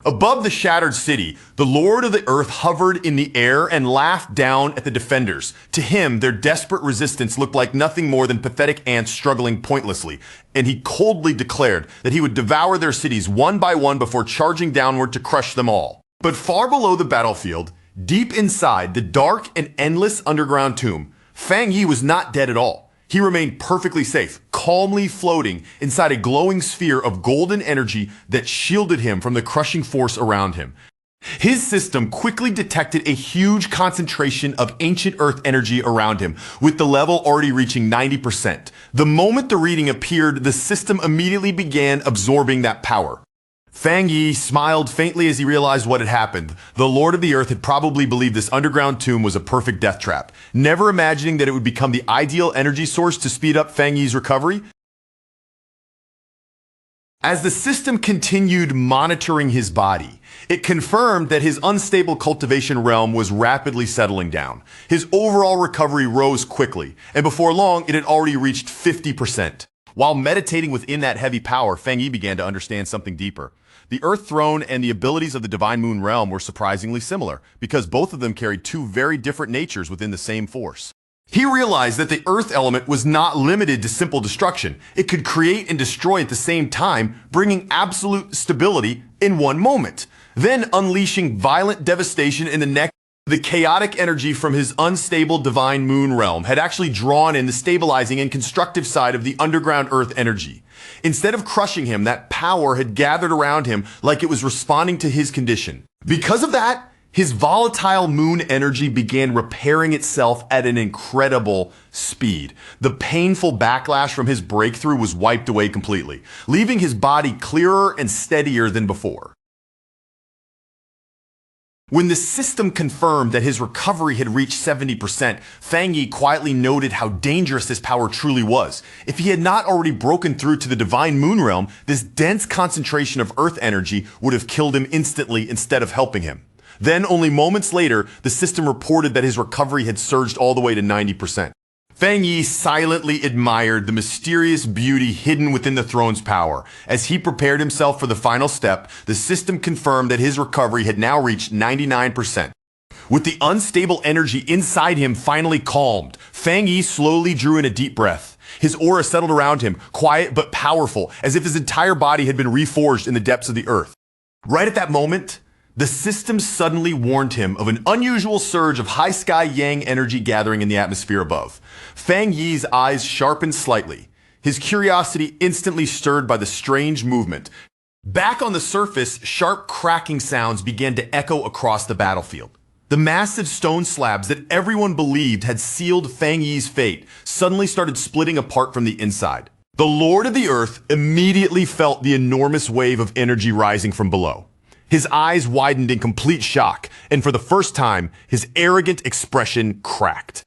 Above the shattered city, the Lord of the Earth hovered in the air and laughed down at the defenders. To him, their desperate resistance looked like nothing more than pathetic ants struggling pointlessly, and he coldly declared that he would devour their cities one by one before charging downward to crush them all. But far below the battlefield, deep inside the dark and endless underground tomb, Fang Yi was not dead at all. He remained perfectly safe, calmly floating inside a glowing sphere of golden energy that shielded him from the crushing force around him. His system quickly detected a huge concentration of ancient earth energy around him, with the level already reaching 90%. The moment the reading appeared, the system immediately began absorbing that power. Fang Yi smiled faintly as he realized what had happened. The Lord of the Earth had probably believed this underground tomb was a perfect death trap, never imagining that it would become the ideal energy source to speed up Fang Yi's recovery. As the system continued monitoring his body, it confirmed that his unstable cultivation realm was rapidly settling down. His overall recovery rose quickly, and before long, it had already reached 50%. While meditating within that heavy power, Fang Yi began to understand something deeper. The Earth Throne and the abilities of the Divine Moon Realm were surprisingly similar, because both of them carried two very different natures within the same force. He realized that the Earth element was not limited to simple destruction. It could create and destroy at the same time, bringing absolute stability in one moment, then unleashing violent devastation in the next. The chaotic energy from his unstable Divine Moon Realm had actually drawn in the stabilizing and constructive side of the underground Earth energy. Instead of crushing him, that power had gathered around him like it was responding to his condition. Because of that, his volatile moon energy began repairing itself at an incredible speed. The painful backlash from his breakthrough was wiped away completely, leaving his body clearer and steadier than before. When the system confirmed that his recovery had reached 70%, Fang Yi quietly noted how dangerous this power truly was. If he had not already broken through to the Divine Moon Realm, this dense concentration of Earth energy would have killed him instantly instead of helping him. Then, only moments later, the system reported that his recovery had surged all the way to 90%. Fang Yi silently admired the mysterious beauty hidden within the throne's power. As he prepared himself for the final step, the system confirmed that his recovery had now reached 99%. With the unstable energy inside him finally calmed, Fang Yi slowly drew in a deep breath. His aura settled around him, quiet but powerful, as if his entire body had been reforged in the depths of the earth. Right at that moment, the system suddenly warned him of an unusual surge of high sky yang energy gathering in the atmosphere above. Fang Yi's eyes sharpened slightly, his curiosity instantly stirred by the strange movement. Back on the surface, sharp cracking sounds began to echo across the battlefield. The massive stone slabs that everyone believed had sealed Fang Yi's fate suddenly started splitting apart from the inside. The Lord of the Earth immediately felt the enormous wave of energy rising from below. His eyes widened in complete shock, and for the first time, his arrogant expression cracked.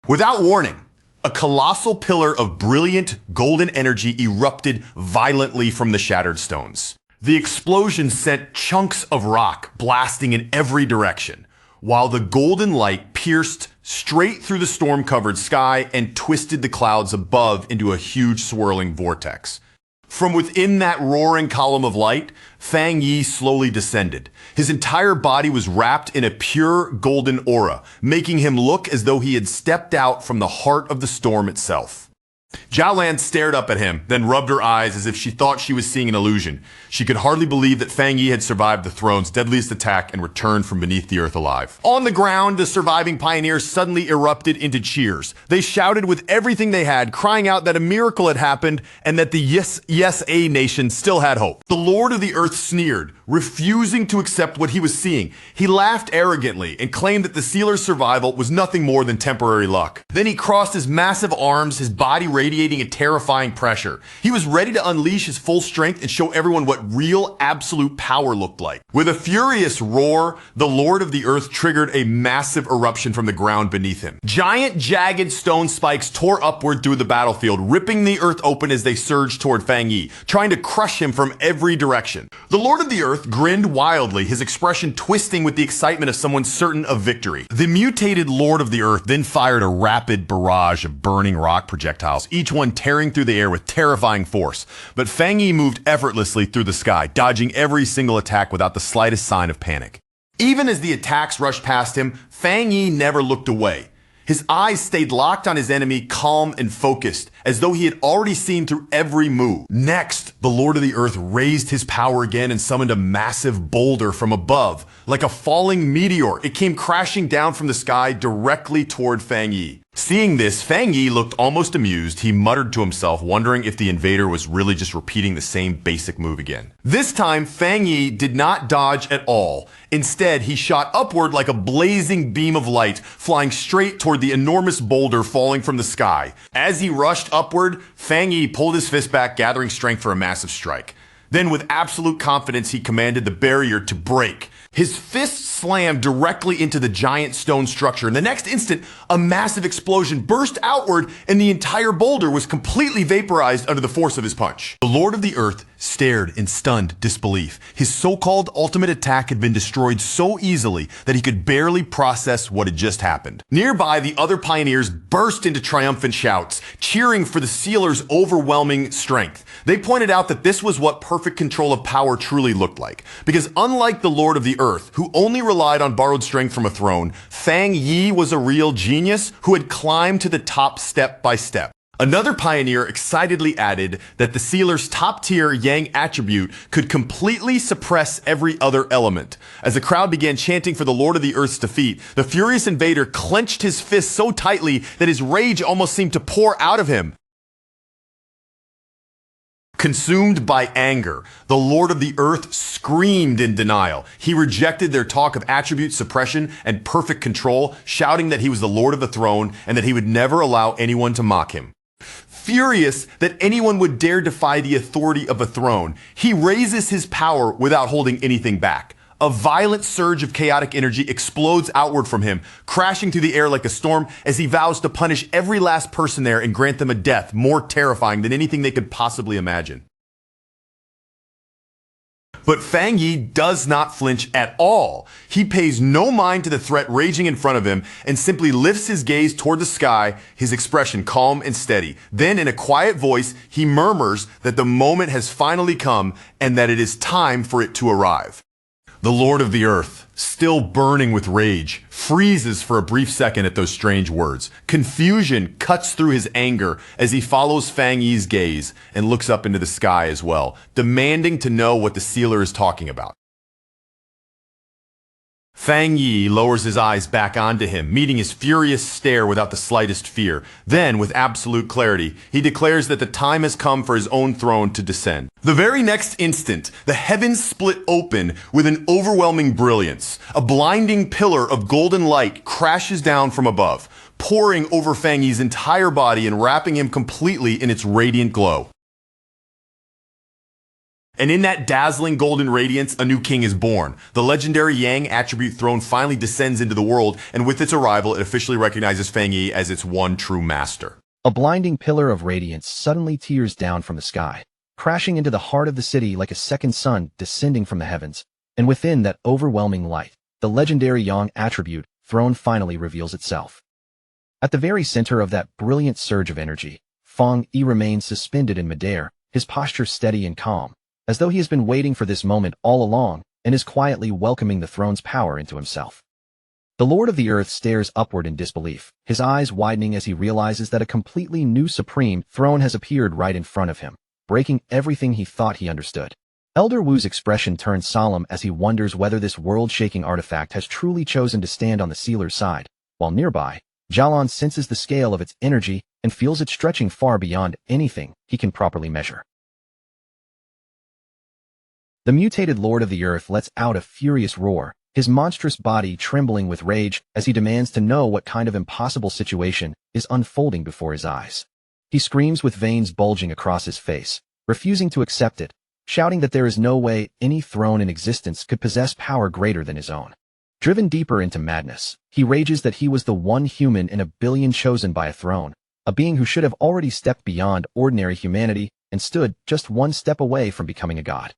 Without warning, a colossal pillar of brilliant golden energy erupted violently from the shattered stones. The explosion sent chunks of rock blasting in every direction, while the golden light pierced straight through the storm-covered sky and twisted the clouds above into a huge swirling vortex. From within that roaring column of light, Fang Yi slowly descended. His entire body was wrapped in a pure golden aura, making him look as though he had stepped out from the heart of the storm itself. Jialan stared up at him, then rubbed her eyes as if she thought she was seeing an illusion. She could hardly believe that Fang Yi had survived the throne's deadliest attack and returned from beneath the earth alive. On the ground, the surviving pioneers suddenly erupted into cheers. They shouted with everything they had, crying out that a miracle had happened and that the Yes-A nation still had hope. The Lord of the Earth sneered, refusing to accept what he was seeing. He laughed arrogantly and claimed that the sealer's survival was nothing more than temporary luck. Then he crossed his massive arms, his body radiating a terrifying pressure. He was ready to unleash his full strength and show everyone what real, absolute power looked like. With a furious roar, the Lord of the Earth triggered a massive eruption from the ground beneath him. Giant, jagged stone spikes tore upward through the battlefield, ripping the earth open as they surged toward Fang Yi, trying to crush him from every direction. The Lord of the Earth grinned wildly, his expression twisting with the excitement of someone certain of victory. The mutated Lord of the Earth then fired a rapid barrage of burning rock projectiles, each one tearing through the air with terrifying force. But Fang Yi moved effortlessly through the sky, dodging every single attack without the slightest sign of panic. Even as the attacks rushed past him, Fang Yi never looked away. His eyes stayed locked on his enemy, calm and focused, as though he had already seen through every move. Next, the Lord of the Earth raised his power again and summoned a massive boulder from above. Like a falling meteor, it came crashing down from the sky directly toward Fang Yi. Seeing this, Fang Yi looked almost amused. He muttered to himself, wondering if the invader was really just repeating the same basic move again. This time, Fang Yi did not dodge at all. Instead, he shot upward like a blazing beam of light, flying straight toward the enormous boulder falling from the sky. As he rushed upward, Fang Yi pulled his fist back, gathering strength for a massive strike. Then, with absolute confidence, he commanded the barrier to break. His fist slammed directly into the giant stone structure. In the next instant, a massive explosion burst outward and the entire boulder was completely vaporized under the force of his punch. The Lord of the Earth stared in stunned disbelief. His so-called ultimate attack had been destroyed so easily that he could barely process what had just happened. Nearby, the other pioneers burst into triumphant shouts, cheering for the sealer's overwhelming strength. They pointed out that this was what perfect control of power truly looked like, because unlike the Lord of the Earth, who only relied on borrowed strength from a throne, Fang Yi was a real genius who had climbed to the top step by step. Another pioneer excitedly added that the sealer's top-tier Yang attribute could completely suppress every other element. As the crowd began chanting for the Lord of the Earth's defeat, the furious invader clenched his fist so tightly that his rage almost seemed to pour out of him. Consumed by anger, the Lord of the Earth screamed in denial. He rejected their talk of attribute suppression and perfect control, shouting that he was the Lord of the throne and that he would never allow anyone to mock him. Furious that anyone would dare defy the authority of a throne, he raises his power without holding anything back. A violent surge of chaotic energy explodes outward from him, crashing through the air like a storm as he vows to punish every last person there and grant them a death more terrifying than anything they could possibly imagine. But Fang Yi does not flinch at all. He pays no mind to the threat raging in front of him and simply lifts his gaze toward the sky, his expression calm and steady. Then, in a quiet voice, he murmurs that the moment has finally come and that it is time for it to arrive. The Lord of the Earth, still burning with rage, freezes for a brief second at those strange words. Confusion cuts through his anger as he follows Fang Yi's gaze and looks up into the sky as well, demanding to know what the sealer is talking about. Fang Yi lowers his eyes back onto him, meeting his furious stare without the slightest fear. Then, with absolute clarity, he declares that the time has come for his own throne to descend. The very next instant, the heavens split open with an overwhelming brilliance. A blinding pillar of golden light crashes down from above, pouring over Fang Yi's entire body and wrapping him completely in its radiant glow. And in that dazzling golden radiance, a new king is born. The legendary Yang attribute throne finally descends into the world, and with its arrival, it officially recognizes Fang Yi as its one true master. A blinding pillar of radiance suddenly tears down from the sky, crashing into the heart of the city like a second sun descending from the heavens. And within that overwhelming light, the legendary Yang attribute throne finally reveals itself. At the very center of that brilliant surge of energy, Fang Yi remains suspended in midair, his posture steady and calm, as though he has been waiting for this moment all along and is quietly welcoming the throne's power into himself. The Lord of the Earth stares upward in disbelief, his eyes widening as he realizes that a completely new supreme throne has appeared right in front of him, breaking everything he thought he understood. Elder Wu's expression turns solemn as he wonders whether this world-shaking artifact has truly chosen to stand on the sealer's side, while nearby, Jialan senses the scale of its energy and feels it stretching far beyond anything he can properly measure. The mutated Lord of the Earth lets out a furious roar, his monstrous body trembling with rage as he demands to know what kind of impossible situation is unfolding before his eyes. He screams with veins bulging across his face, refusing to accept it, shouting that there is no way any throne in existence could possess power greater than his own. Driven deeper into madness, he rages that he was the one human in a billion chosen by a throne, a being who should have already stepped beyond ordinary humanity and stood just one step away from becoming a god.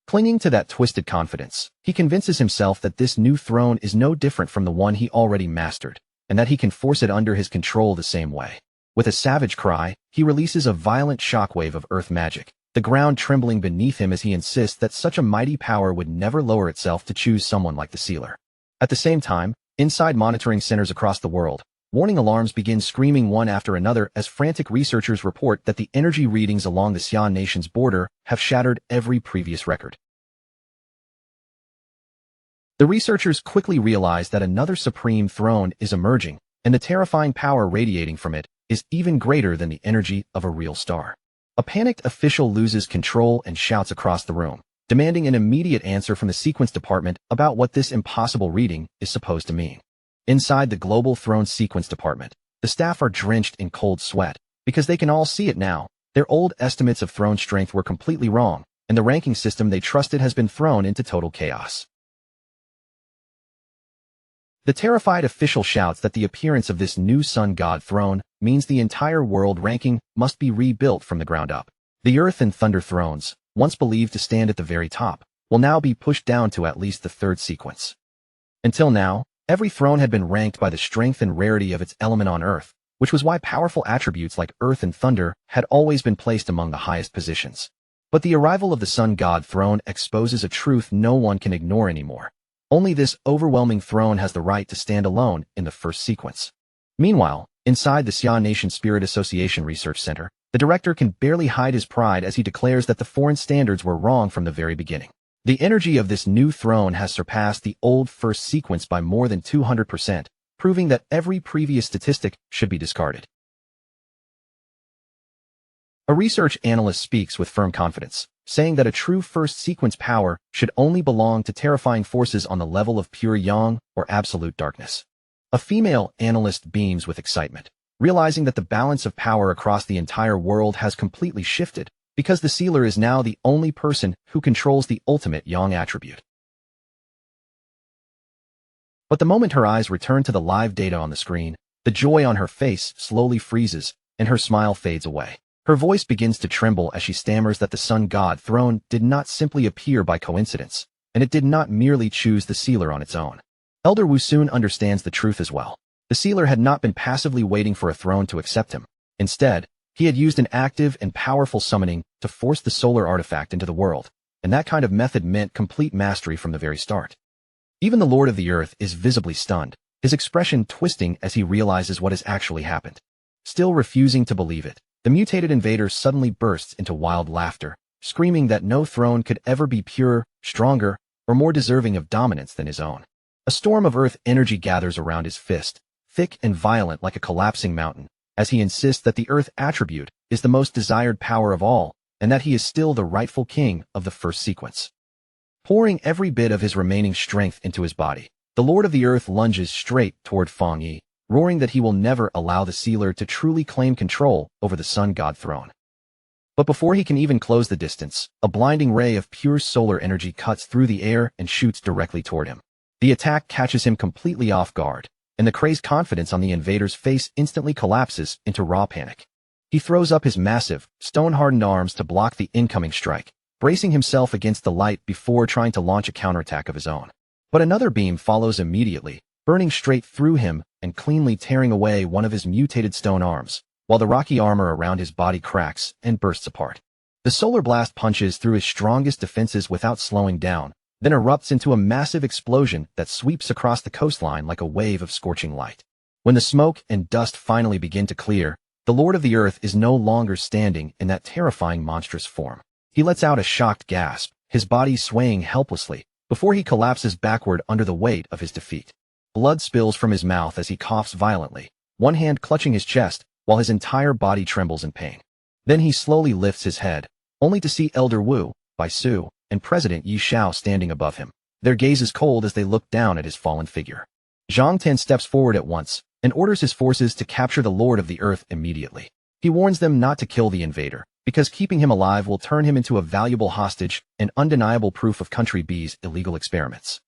Clinging to that twisted confidence, he convinces himself that this new throne is no different from the one he already mastered, and that he can force it under his control the same way. With a savage cry, he releases a violent shockwave of earth magic, the ground trembling beneath him as he insists that such a mighty power would never lower itself to choose someone like the sealer. At the same time, inside monitoring centers across the world, warning alarms begin screaming one after another as frantic researchers report that the energy readings along the Xian nation's border have shattered every previous record. The researchers quickly realize that another supreme throne is emerging, and the terrifying power radiating from it is even greater than the energy of a real star. A panicked official loses control and shouts across the room, demanding an immediate answer from the sequence department about what this impossible reading is supposed to mean. Inside the Global Throne Sequence Department, the staff are drenched in cold sweat, because they can all see it now. Their old estimates of throne strength were completely wrong, and the ranking system they trusted has been thrown into total chaos. The terrified official shouts that the appearance of this new sun god throne means the entire world ranking must be rebuilt from the ground up. The Earth and Thunder thrones, once believed to stand at the very top, will now be pushed down to at least the third sequence. Until now, every throne had been ranked by the strength and rarity of its element on Earth, which was why powerful attributes like Earth and Thunder had always been placed among the highest positions. But the arrival of the Sun God throne exposes a truth no one can ignore anymore. Only this overwhelming throne has the right to stand alone in the first sequence. Meanwhile, inside the Xian Nation Spirit Association Research Center, the director can barely hide his pride as he declares that the foreign standards were wrong from the very beginning. The energy of this new throne has surpassed the old first sequence by more than 200%, proving that every previous statistic should be discarded. A research analyst speaks with firm confidence, saying that a true first sequence power should only belong to terrifying forces on the level of pure yang or absolute darkness. A female analyst beams with excitement, realizing that the balance of power across the entire world has completely shifted, because the sealer is now the only person who controls the ultimate yang attribute. But the moment her eyes return to the live data on the screen, the joy on her face slowly freezes, and her smile fades away. Her voice begins to tremble as she stammers that the Sun God throne did not simply appear by coincidence, and it did not merely choose the sealer on its own. Elder Wu soon understands the truth as well. The sealer had not been passively waiting for a throne to accept him. Instead, he had used an active and powerful summoning to force the solar artifact into the world, and that kind of method meant complete mastery from the very start. Even the Lord of the Earth is visibly stunned, his expression twisting as he realizes what has actually happened. Still refusing to believe it, the mutated invader suddenly bursts into wild laughter, screaming that no throne could ever be purer, stronger, or more deserving of dominance than his own. A storm of earth energy gathers around his fist, thick and violent like a collapsing mountain, as he insists that the earth attribute is the most desired power of all, and that he is still the rightful king of the first sequence. Pouring every bit of his remaining strength into his body, the Lord of the Earth lunges straight toward Feng Yi, roaring that he will never allow the sealer to truly claim control over the Sun God throne. But before he can even close the distance, a blinding ray of pure solar energy cuts through the air and shoots directly toward him. The attack catches him completely off guard, and the crazed confidence on the invader's face instantly collapses into raw panic. He throws up his massive, stone-hardened arms to block the incoming strike, bracing himself against the light before trying to launch a counterattack of his own. But another beam follows immediately, burning straight through him and cleanly tearing away one of his mutated stone arms, while the rocky armor around his body cracks and bursts apart. The solar blast punches through his strongest defenses without slowing down, then erupts into a massive explosion that sweeps across the coastline like a wave of scorching light. When the smoke and dust finally begin to clear, the Lord of the Earth is no longer standing in that terrifying monstrous form. He lets out a shocked gasp, his body swaying helplessly, before he collapses backward under the weight of his defeat. Blood spills from his mouth as he coughs violently, one hand clutching his chest, while his entire body trembles in pain. Then he slowly lifts his head, only to see Elder Wu, Bai Su, and President Yi Shao standing above him, their gazes cold as they look down at his fallen figure. Zhang Ten steps forward at once and orders his forces to capture the Lord of the Earth immediately. He warns them not to kill the invader, because keeping him alive will turn him into a valuable hostage and undeniable proof of Country B's illegal experiments.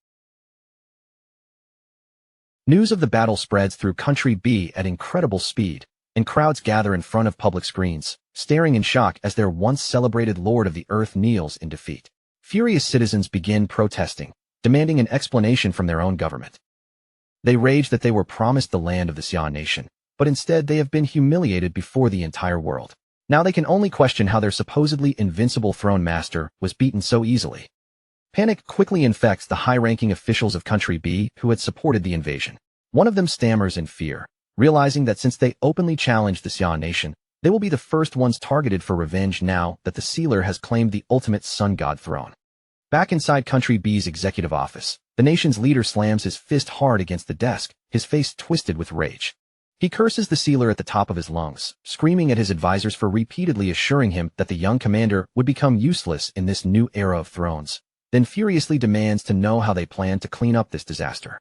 News of the battle spreads through Country B at incredible speed, and crowds gather in front of public screens, staring in shock as their once-celebrated Lord of the Earth kneels in defeat. Furious citizens begin protesting, demanding an explanation from their own government. They rage that they were promised the land of the Xia nation, but instead they have been humiliated before the entire world. Now they can only question how their supposedly invincible throne master was beaten so easily. Panic quickly infects the high-ranking officials of Country B who had supported the invasion. One of them stammers in fear, realizing that since they openly challenged the Xia nation, they will be the first ones targeted for revenge now that the sealer has claimed the ultimate sun god throne. Back inside Country B's executive office, the nation's leader slams his fist hard against the desk, his face twisted with rage. He curses the sealer at the top of his lungs, screaming at his advisors for repeatedly assuring him that the young commander would become useless in this new era of thrones, then furiously demands to know how they plan to clean up this disaster.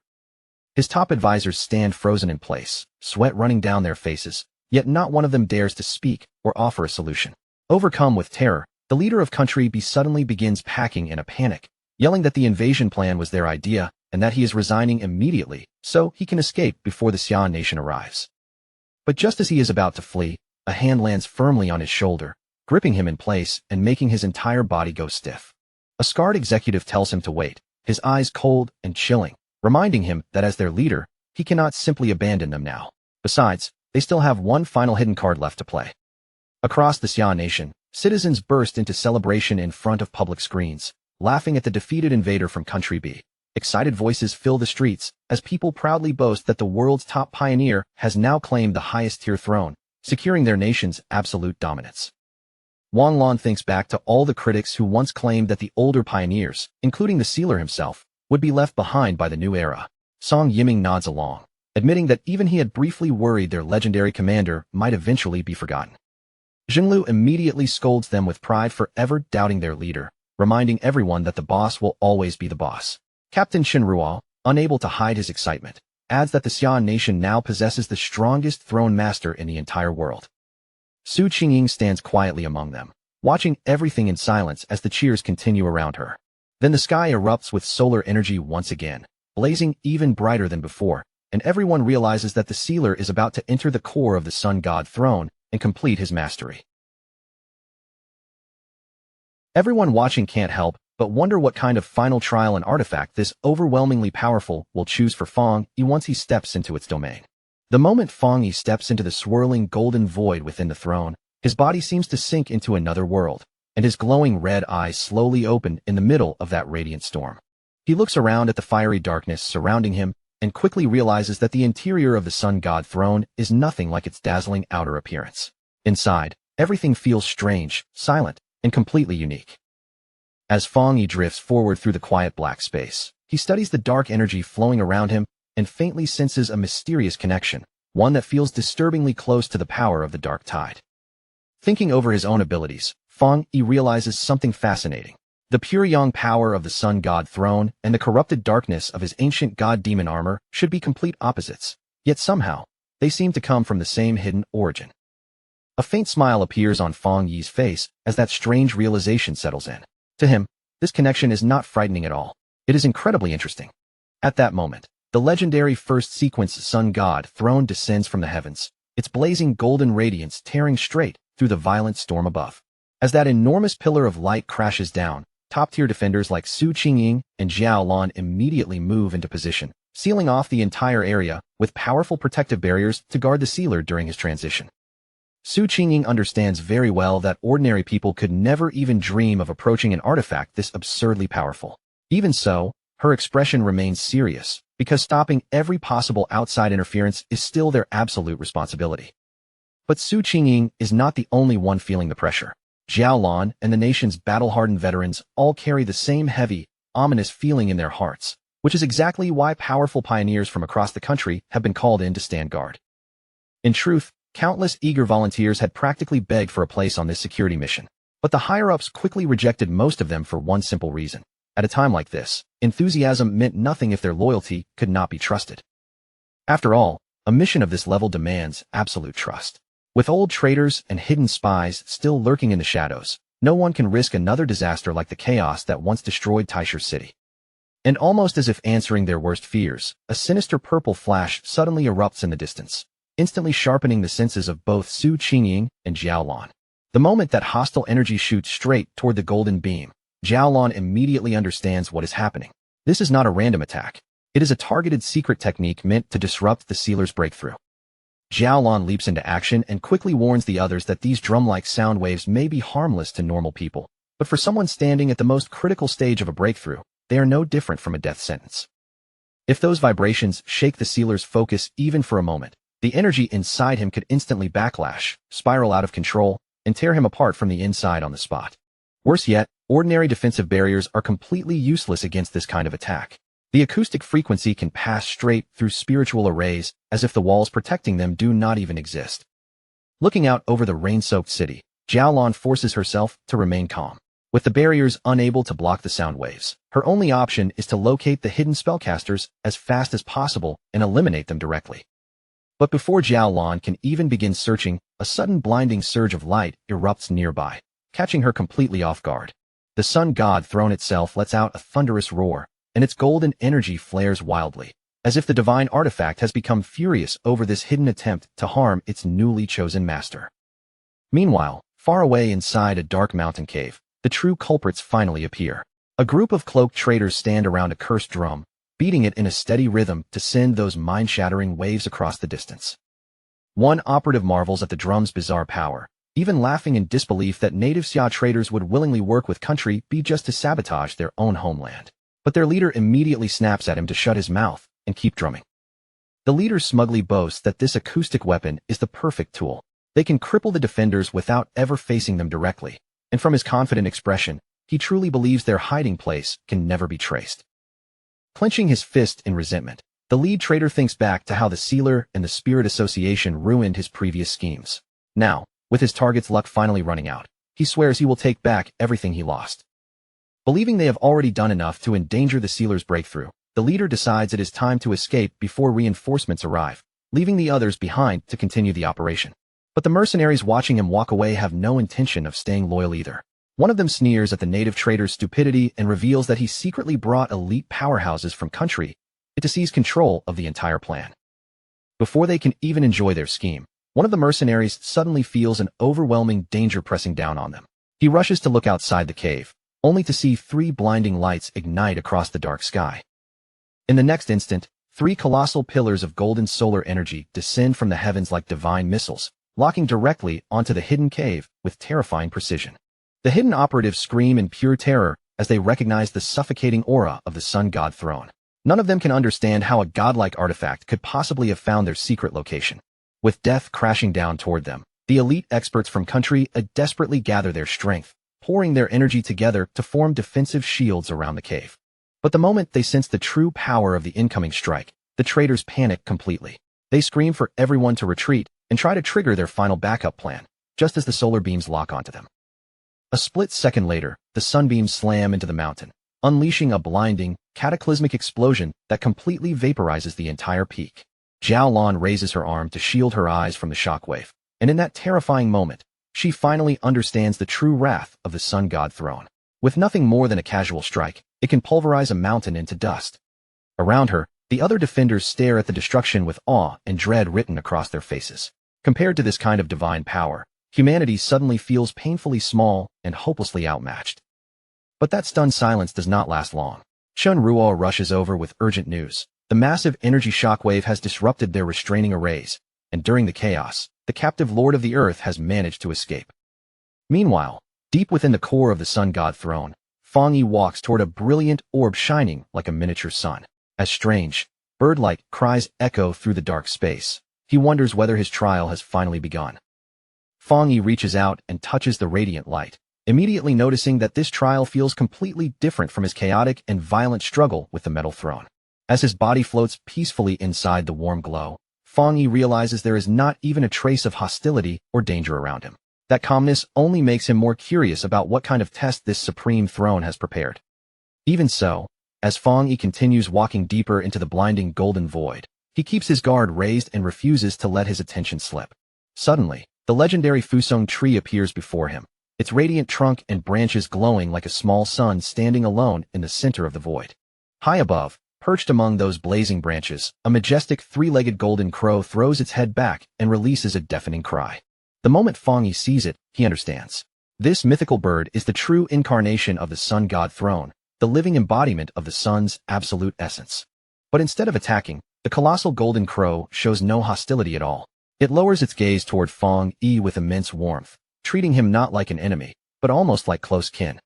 His top advisors stand frozen in place, sweat running down their faces, yet not one of them dares to speak or offer a solution. Overcome with terror, the leader of Country B suddenly begins packing in a panic, yelling that the invasion plan was their idea and that he is resigning immediately so he can escape before the Xia nation arrives. But just as he is about to flee, a hand lands firmly on his shoulder, gripping him in place and making his entire body go stiff. A scarred executive tells him to wait, his eyes cold and chilling, reminding him that as their leader, he cannot simply abandon them now. Besides, they still have one final hidden card left to play. Across the Xia nation, citizens burst into celebration in front of public screens, laughing at the defeated invader from Country B. Excited voices fill the streets as people proudly boast that the world's top pioneer has now claimed the highest-tier throne, securing their nation's absolute dominance. Wang Lan thinks back to all the critics who once claimed that the older pioneers, including the sealer himself, would be left behind by the new era. Song Yiming nods along, admitting that even he had briefly worried their legendary commander might eventually be forgotten. Zhenglu immediately scolds them with pride for ever doubting their leader, reminding everyone that the boss will always be the boss. Captain Shenruo, unable to hide his excitement, adds that the Xia nation now possesses the strongest throne master in the entire world. Su Qingying stands quietly among them, watching everything in silence as the cheers continue around her. Then the sky erupts with solar energy once again, blazing even brighter than before, and everyone realizes that the sealer is about to enter the core of the sun god throne and complete his mastery. Everyone watching can't help but wonder what kind of final trial and artifact this overwhelmingly powerful will choose for Feng Yi once he steps into its domain. The moment Feng Yi steps into the swirling golden void within the throne, his body seems to sink into another world, and his glowing red eyes slowly open in the middle of that radiant storm. He looks around at the fiery darkness surrounding him and quickly realizes that the interior of the sun god throne is nothing like its dazzling outer appearance. Inside, everything feels strange, silent, and completely unique. As Fang Yi drifts forward through the quiet black space, he studies the dark energy flowing around him and faintly senses a mysterious connection, one that feels disturbingly close to the power of the dark tide. Thinking over his own abilities, Fang Yi realizes something fascinating. The pure yang power of the sun god throne and the corrupted darkness of his ancient god demon armor should be complete opposites, yet somehow, they seem to come from the same hidden origin. A faint smile appears on Fang Yi's face as that strange realization settles in. To him, this connection is not frightening at all. It is incredibly interesting. At that moment, the legendary first sequence sun god throne descends from the heavens, its blazing golden radiance tearing straight through the violent storm above. As that enormous pillar of light crashes down, top-tier defenders like Su Qingying and Zhao Lan immediately move into position, sealing off the entire area with powerful protective barriers to guard the sealer during his transition. Su Qingying understands very well that ordinary people could never even dream of approaching an artifact this absurdly powerful. Even so, her expression remains serious, because stopping every possible outside interference is still their absolute responsibility. But Su Qingying is not the only one feeling the pressure. Zhao Lan and the nation's battle-hardened veterans all carry the same heavy, ominous feeling in their hearts, which is exactly why powerful pioneers from across the country have been called in to stand guard. In truth, countless eager volunteers had practically begged for a place on this security mission, but the higher-ups quickly rejected most of them for one simple reason. At a time like this, enthusiasm meant nothing if their loyalty could not be trusted. After all, a mission of this level demands absolute trust. With old traitors and hidden spies still lurking in the shadows, no one can risk another disaster like the chaos that once destroyed Taisher's city. And almost as if answering their worst fears, a sinister purple flash suddenly erupts in the distance, instantly sharpening the senses of both Su Qingying and Zhao Lan. The moment that hostile energy shoots straight toward the golden beam, Zhao Lan immediately understands what is happening. This is not a random attack. It is a targeted secret technique meant to disrupt the sealer's breakthrough. Zhao Lan leaps into action and quickly warns the others that these drum-like sound waves may be harmless to normal people, but for someone standing at the most critical stage of a breakthrough, they are no different from a death sentence. If those vibrations shake the sealer's focus even for a moment, the energy inside him could instantly backlash, spiral out of control, and tear him apart from the inside on the spot. Worse yet, ordinary defensive barriers are completely useless against this kind of attack. The acoustic frequency can pass straight through spiritual arrays as if the walls protecting them do not even exist. Looking out over the rain-soaked city, Zhao Lan forces herself to remain calm. With the barriers unable to block the sound waves, her only option is to locate the hidden spellcasters as fast as possible and eliminate them directly. But before Zhao Lan can even begin searching, a sudden blinding surge of light erupts nearby, catching her completely off guard. The sun god throne itself lets out a thunderous roar, and its golden energy flares wildly, as if the divine artifact has become furious over this hidden attempt to harm its newly chosen master. Meanwhile, far away inside a dark mountain cave, the true culprits finally appear. A group of cloaked traders stand around a cursed drum, beating it in a steady rhythm to send those mind-shattering waves across the distance. One operative marvels at the drum's bizarre power, even laughing in disbelief that native Xia traders would willingly work with country B just to sabotage their own homeland. But their leader immediately snaps at him to shut his mouth and keep drumming. The leader smugly boasts that this acoustic weapon is the perfect tool. They can cripple the defenders without ever facing them directly, and from his confident expression, he truly believes their hiding place can never be traced. Clenching his fist in resentment, the lead trader thinks back to how the Sealer and the Spirit Association ruined his previous schemes. Now, with his target's luck finally running out, he swears he will take back everything he lost. Believing they have already done enough to endanger the Sealer's breakthrough, the leader decides it is time to escape before reinforcements arrive, leaving the others behind to continue the operation. But the mercenaries watching him walk away have no intention of staying loyal either. One of them sneers at the native trader's stupidity and reveals that he secretly brought elite powerhouses from country to seize control of the entire plan. Before they can even enjoy their scheme, one of the mercenaries suddenly feels an overwhelming danger pressing down on them. He rushes to look outside the cave, only to see 3 blinding lights ignite across the dark sky. In the next instant, 3 colossal pillars of golden solar energy descend from the heavens like divine missiles, locking directly onto the hidden cave with terrifying precision. The hidden operatives scream in pure terror as they recognize the suffocating aura of the Sun God throne. None of them can understand how a godlike artifact could possibly have found their secret location. With death crashing down toward them, the elite experts from country desperately gather their strength, pouring their energy together to form defensive shields around the cave. But the moment they sense the true power of the incoming strike, the traitors panic completely. They scream for everyone to retreat and try to trigger their final backup plan, just as the solar beams lock onto them. A split second later, the sunbeams slam into the mountain, unleashing a blinding, cataclysmic explosion that completely vaporizes the entire peak. Zhao Lan raises her arm to shield her eyes from the shockwave, and in that terrifying moment, she finally understands the true wrath of the Sun God throne. With nothing more than a casual strike, it can pulverize a mountain into dust. Around her, the other defenders stare at the destruction with awe and dread written across their faces. Compared to this kind of divine power, humanity suddenly feels painfully small and hopelessly outmatched. But that stunned silence does not last long. Chun Ruo rushes over with urgent news. The massive energy shockwave has disrupted their restraining arrays, and during the chaos, the captive Lord of the Earth has managed to escape. Meanwhile, deep within the core of the Sun God throne, Fang Yi walks toward a brilliant orb shining like a miniature sun. As strange, bird-like cries echo through the dark space, he wonders whether his trial has finally begun. Fang Yi reaches out and touches the radiant light, immediately noticing that this trial feels completely different from his chaotic and violent struggle with the metal throne. As his body floats peacefully inside the warm glow, Fang Yi realizes there is not even a trace of hostility or danger around him. That calmness only makes him more curious about what kind of test this supreme throne has prepared. Even so, as Fang Yi continues walking deeper into the blinding golden void, he keeps his guard raised and refuses to let his attention slip. Suddenly, the legendary Fusong tree appears before him, its radiant trunk and branches glowing like a small sun standing alone in the center of the void. High above, perched among those blazing branches, a majestic three-legged golden crow throws its head back and releases a deafening cry. The moment Fang Yi sees it, he understands. This mythical bird is the true incarnation of the Sun God throne, the living embodiment of the sun's absolute essence. But instead of attacking, the colossal golden crow shows no hostility at all. It lowers its gaze toward Fang Yi with immense warmth, treating him not like an enemy, but almost like close kin.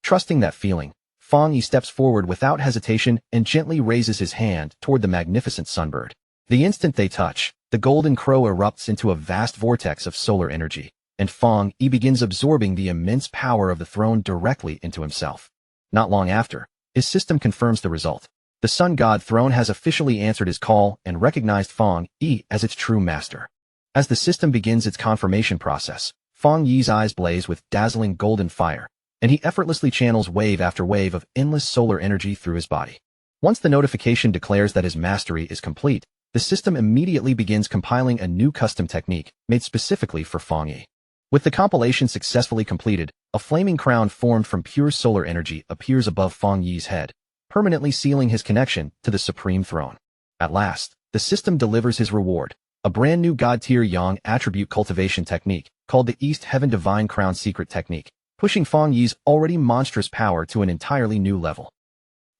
Trusting that feeling, Fang Yi steps forward without hesitation and gently raises his hand toward the magnificent sunbird. The instant they touch, the golden crow erupts into a vast vortex of solar energy, and Fang Yi begins absorbing the immense power of the throne directly into himself. Not long after, his system confirms the result. The Sun God throne has officially answered his call and recognized Fang Yi as its true master. As the system begins its confirmation process, Fang Yi's eyes blaze with dazzling golden fire, and he effortlessly channels wave after wave of endless solar energy through his body. Once the notification declares that his mastery is complete, the system immediately begins compiling a new custom technique made specifically for Fang Yi. With the compilation successfully completed, a flaming crown formed from pure solar energy appears above Fang Yi's head, permanently sealing his connection to the supreme throne. At last, the system delivers his reward, a brand new God-tier Yang attribute cultivation technique called the East Heaven Divine Crown Secret Technique, pushing Fang Yi's already monstrous power to an entirely new level.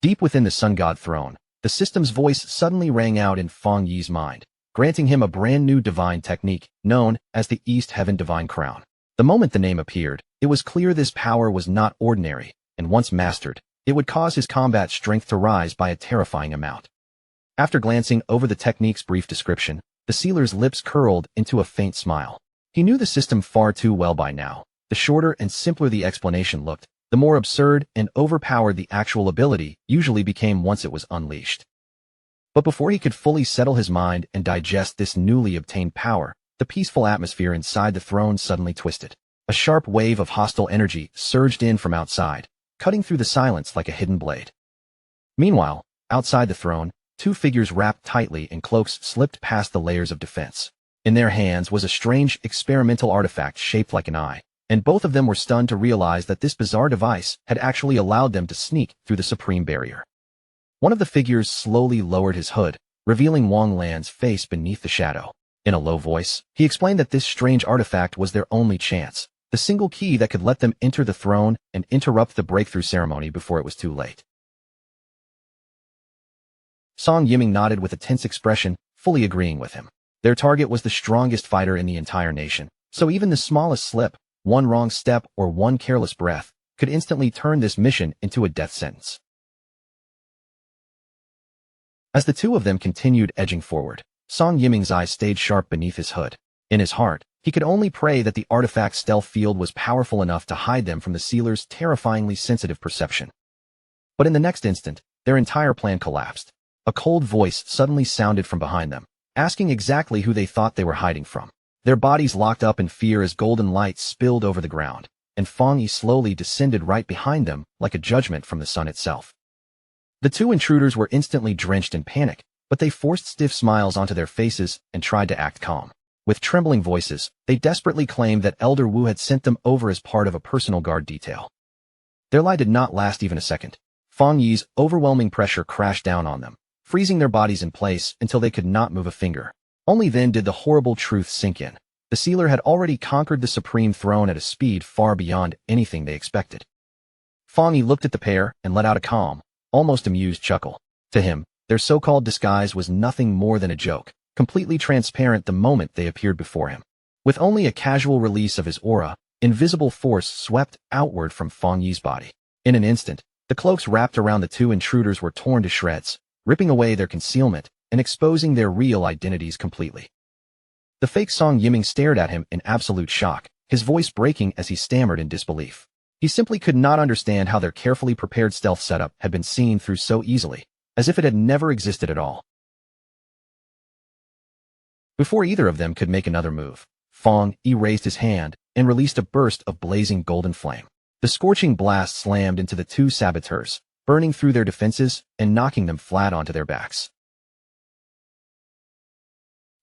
Deep within the Sun God throne, the system's voice suddenly rang out in Fang Yi's mind, granting him a brand new divine technique known as the East Heaven Divine Crown. The moment the name appeared, it was clear this power was not ordinary, and once mastered, it would cause his combat strength to rise by a terrifying amount. After glancing over the technique's brief description, the sealer's lips curled into a faint smile. He knew the system far too well by now. The shorter and simpler the explanation looked, the more absurd and overpowered the actual ability usually became once it was unleashed. But before he could fully settle his mind and digest this newly obtained power, the peaceful atmosphere inside the throne suddenly twisted. A sharp wave of hostile energy surged in from outside, cutting through the silence like a hidden blade. Meanwhile, outside the throne, two figures wrapped tightly in cloaks slipped past the layers of defense. In their hands was a strange experimental artifact shaped like an eye, and both of them were stunned to realize that this bizarre device had actually allowed them to sneak through the supreme barrier. One of the figures slowly lowered his hood, revealing Wang Lan's face beneath the shadow. In a low voice, he explained that this strange artifact was their only chance, the single key that could let them enter the throne and interrupt the breakthrough ceremony before it was too late. Song Yiming nodded with a tense expression, fully agreeing with him. Their target was the strongest fighter in the entire nation, So even the smallest slip, one wrong step or one careless breath, could instantly turn this mission into a death sentence. As the two of them continued edging forward, Song Yiming's eyes stayed sharp beneath his hood. In his heart, he could only pray that the artifact's stealth field was powerful enough to hide them from the sealer's terrifyingly sensitive perception. But in the next instant, their entire plan collapsed. A cold voice suddenly sounded from behind them, asking exactly who they thought they were hiding from. Their bodies locked up in fear as golden light spilled over the ground, and Fong Yi slowly descended right behind them like a judgment from the sun itself. The two intruders were instantly drenched in panic, but they forced stiff smiles onto their faces and tried to act calm. With trembling voices, they desperately claimed that Elder Wu had sent them over as part of a personal guard detail. Their lie did not last even a second. Fong Yi's overwhelming pressure crashed down on them, freezing their bodies in place until they could not move a finger. Only then did the horrible truth sink in. The sealer had already conquered the supreme throne at a speed far beyond anything they expected. Fong Yi looked at the pair and let out a calm, almost amused chuckle. To him, their so-called disguise was nothing more than a joke, completely transparent the moment they appeared before him. With only a casual release of his aura, invisible force swept outward from Fong Yi's body. In an instant, the cloaks wrapped around the two intruders were torn to shreds, ripping away their concealment and exposing their real identities completely. The fake Song Yiming stared at him in absolute shock, his voice breaking as he stammered in disbelief. He simply could not understand how their carefully prepared stealth setup had been seen through so easily, as if it had never existed at all. Before either of them could make another move, Fong Yi raised his hand and released a burst of blazing golden flame. The scorching blast slammed into the two saboteurs, burning through their defenses and knocking them flat onto their backs.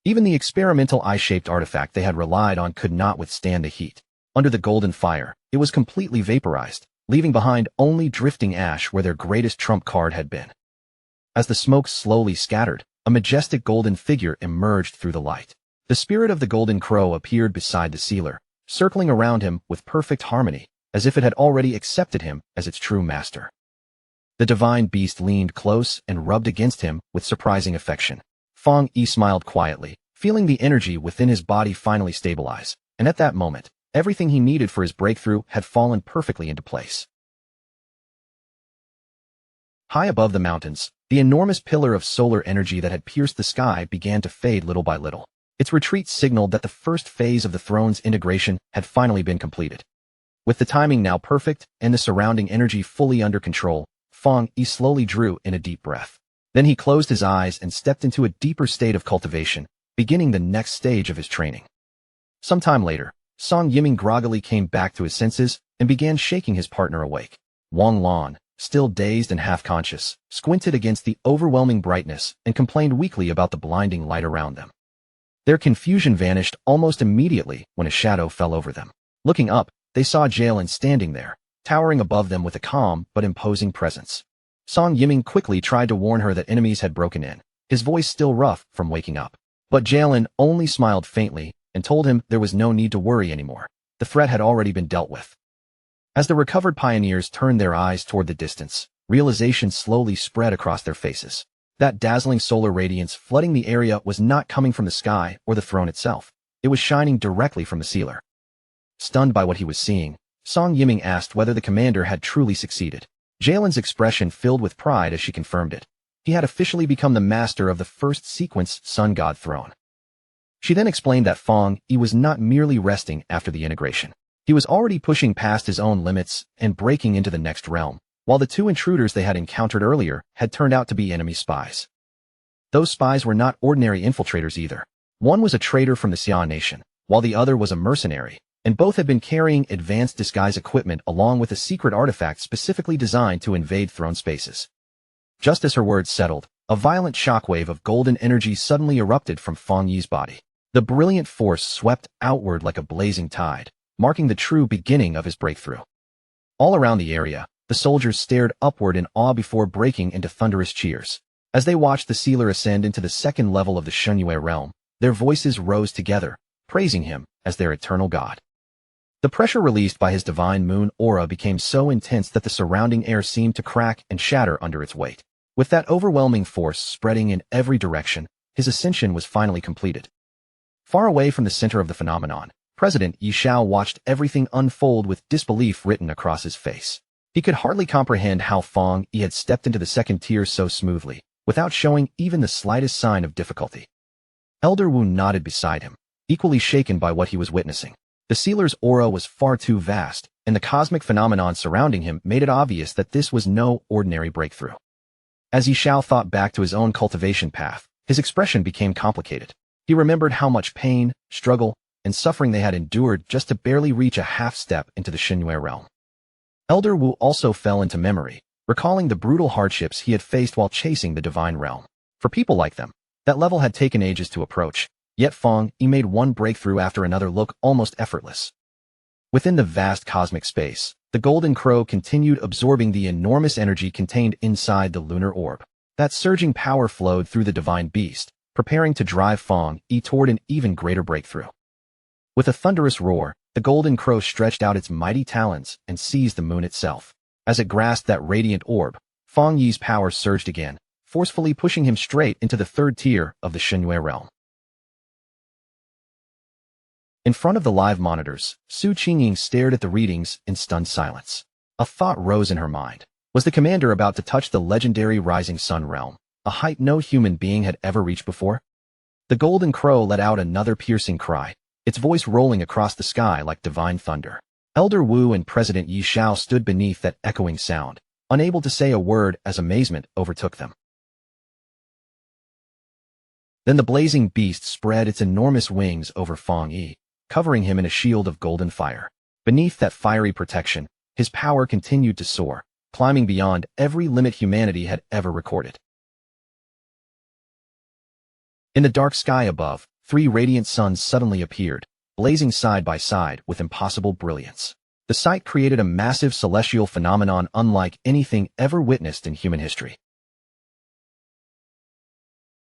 Even the experimental eye-shaped artifact they had relied on could not withstand the heat. Under the golden fire, it was completely vaporized, leaving behind only drifting ash where their greatest trump card had been. As the smoke slowly scattered, a majestic golden figure emerged through the light. The spirit of the golden crow appeared beside the sealer, circling around him with perfect harmony, as if it had already accepted him as its true master. The divine beast leaned close and rubbed against him with surprising affection. Fong Yi smiled quietly, feeling the energy within his body finally stabilize, and at that moment, everything he needed for his breakthrough had fallen perfectly into place. High above the mountains, the enormous pillar of solar energy that had pierced the sky began to fade little by little. Its retreat signaled that the first phase of the throne's integration had finally been completed. With the timing now perfect and the surrounding energy fully under control, Fong Yi slowly drew in a deep breath. Then he closed his eyes and stepped into a deeper state of cultivation, beginning the next stage of his training. Sometime later, Song Yiming groggily came back to his senses and began shaking his partner awake. Wang Lan, still dazed and half-conscious, squinted against the overwhelming brightness and complained weakly about the blinding light around them. Their confusion vanished almost immediately when a shadow fell over them. Looking up, they saw Jalen standing there, towering above them with a calm but imposing presence. Song Yiming quickly tried to warn her that enemies had broken in, his voice still rough from waking up. But Jalen only smiled faintly and told him there was no need to worry anymore. The threat had already been dealt with. As the recovered pioneers turned their eyes toward the distance, realization slowly spread across their faces. That dazzling solar radiance flooding the area was not coming from the sky or the throne itself. It was shining directly from the sealer. Stunned by what he was seeing, Song Yiming asked whether the commander had truly succeeded. Jalen's expression filled with pride as she confirmed it. He had officially become the master of the first sequence Sun God throne. She then explained that Fong Yi was not merely resting after the integration. He was already pushing past his own limits and breaking into the next realm, while the two intruders they had encountered earlier had turned out to be enemy spies. Those spies were not ordinary infiltrators either. One was a traitor from the Xia nation, while the other was a mercenary, and both had been carrying advanced disguise equipment along with a secret artifact specifically designed to invade throne spaces. Just as her words settled, a violent shockwave of golden energy suddenly erupted from Fong Yi's body. The brilliant force swept outward like a blazing tide, marking the true beginning of his breakthrough. All around the area, the soldiers stared upward in awe before breaking into thunderous cheers. As they watched the sealer ascend into the second level of the Shenyue realm, their voices rose together, praising him as their eternal god. The pressure released by his divine moon aura became so intense that the surrounding air seemed to crack and shatter under its weight. With that overwhelming force spreading in every direction, his ascension was finally completed. Far away from the center of the phenomenon, President Yi Xiao watched everything unfold with disbelief written across his face. He could hardly comprehend how Fang Yi had stepped into the second tier so smoothly, without showing even the slightest sign of difficulty. Elder Wu nodded beside him, equally shaken by what he was witnessing. The sealer's aura was far too vast, and the cosmic phenomenon surrounding him made it obvious that this was no ordinary breakthrough. As Yi Xiao thought back to his own cultivation path, his expression became complicated. He remembered how much pain, struggle, and suffering they had endured just to barely reach a half-step into the Xinyue realm. Elder Wu also fell into memory, recalling the brutal hardships he had faced while chasing the divine realm. For people like them, that level had taken ages to approach, yet Fang Yi made one breakthrough after another look almost effortless. Within the vast cosmic space, the Golden Crow continued absorbing the enormous energy contained inside the lunar orb. That surging power flowed through the divine beast, preparing to drive Fang Yi toward an even greater breakthrough. With a thunderous roar, the Golden Crow stretched out its mighty talons and seized the moon itself. As it grasped that radiant orb, Fang Yi's power surged again, forcefully pushing him straight into the third tier of the Xinyue realm. In front of the live monitors, Su Qingying stared at the readings in stunned silence. A thought rose in her mind. Was the commander about to touch the legendary Rising Sun realm, a height no human being had ever reached before? The Golden Crow let out another piercing cry, its voice rolling across the sky like divine thunder. Elder Wu and President Yi Xiao stood beneath that echoing sound, unable to say a word as amazement overtook them. Then the blazing beast spread its enormous wings over Fang Yi, covering him in a shield of golden fire. Beneath that fiery protection, his power continued to soar, climbing beyond every limit humanity had ever recorded. In the dark sky above, 3 radiant suns suddenly appeared, blazing side by side with impossible brilliance. The sight created a massive celestial phenomenon unlike anything ever witnessed in human history.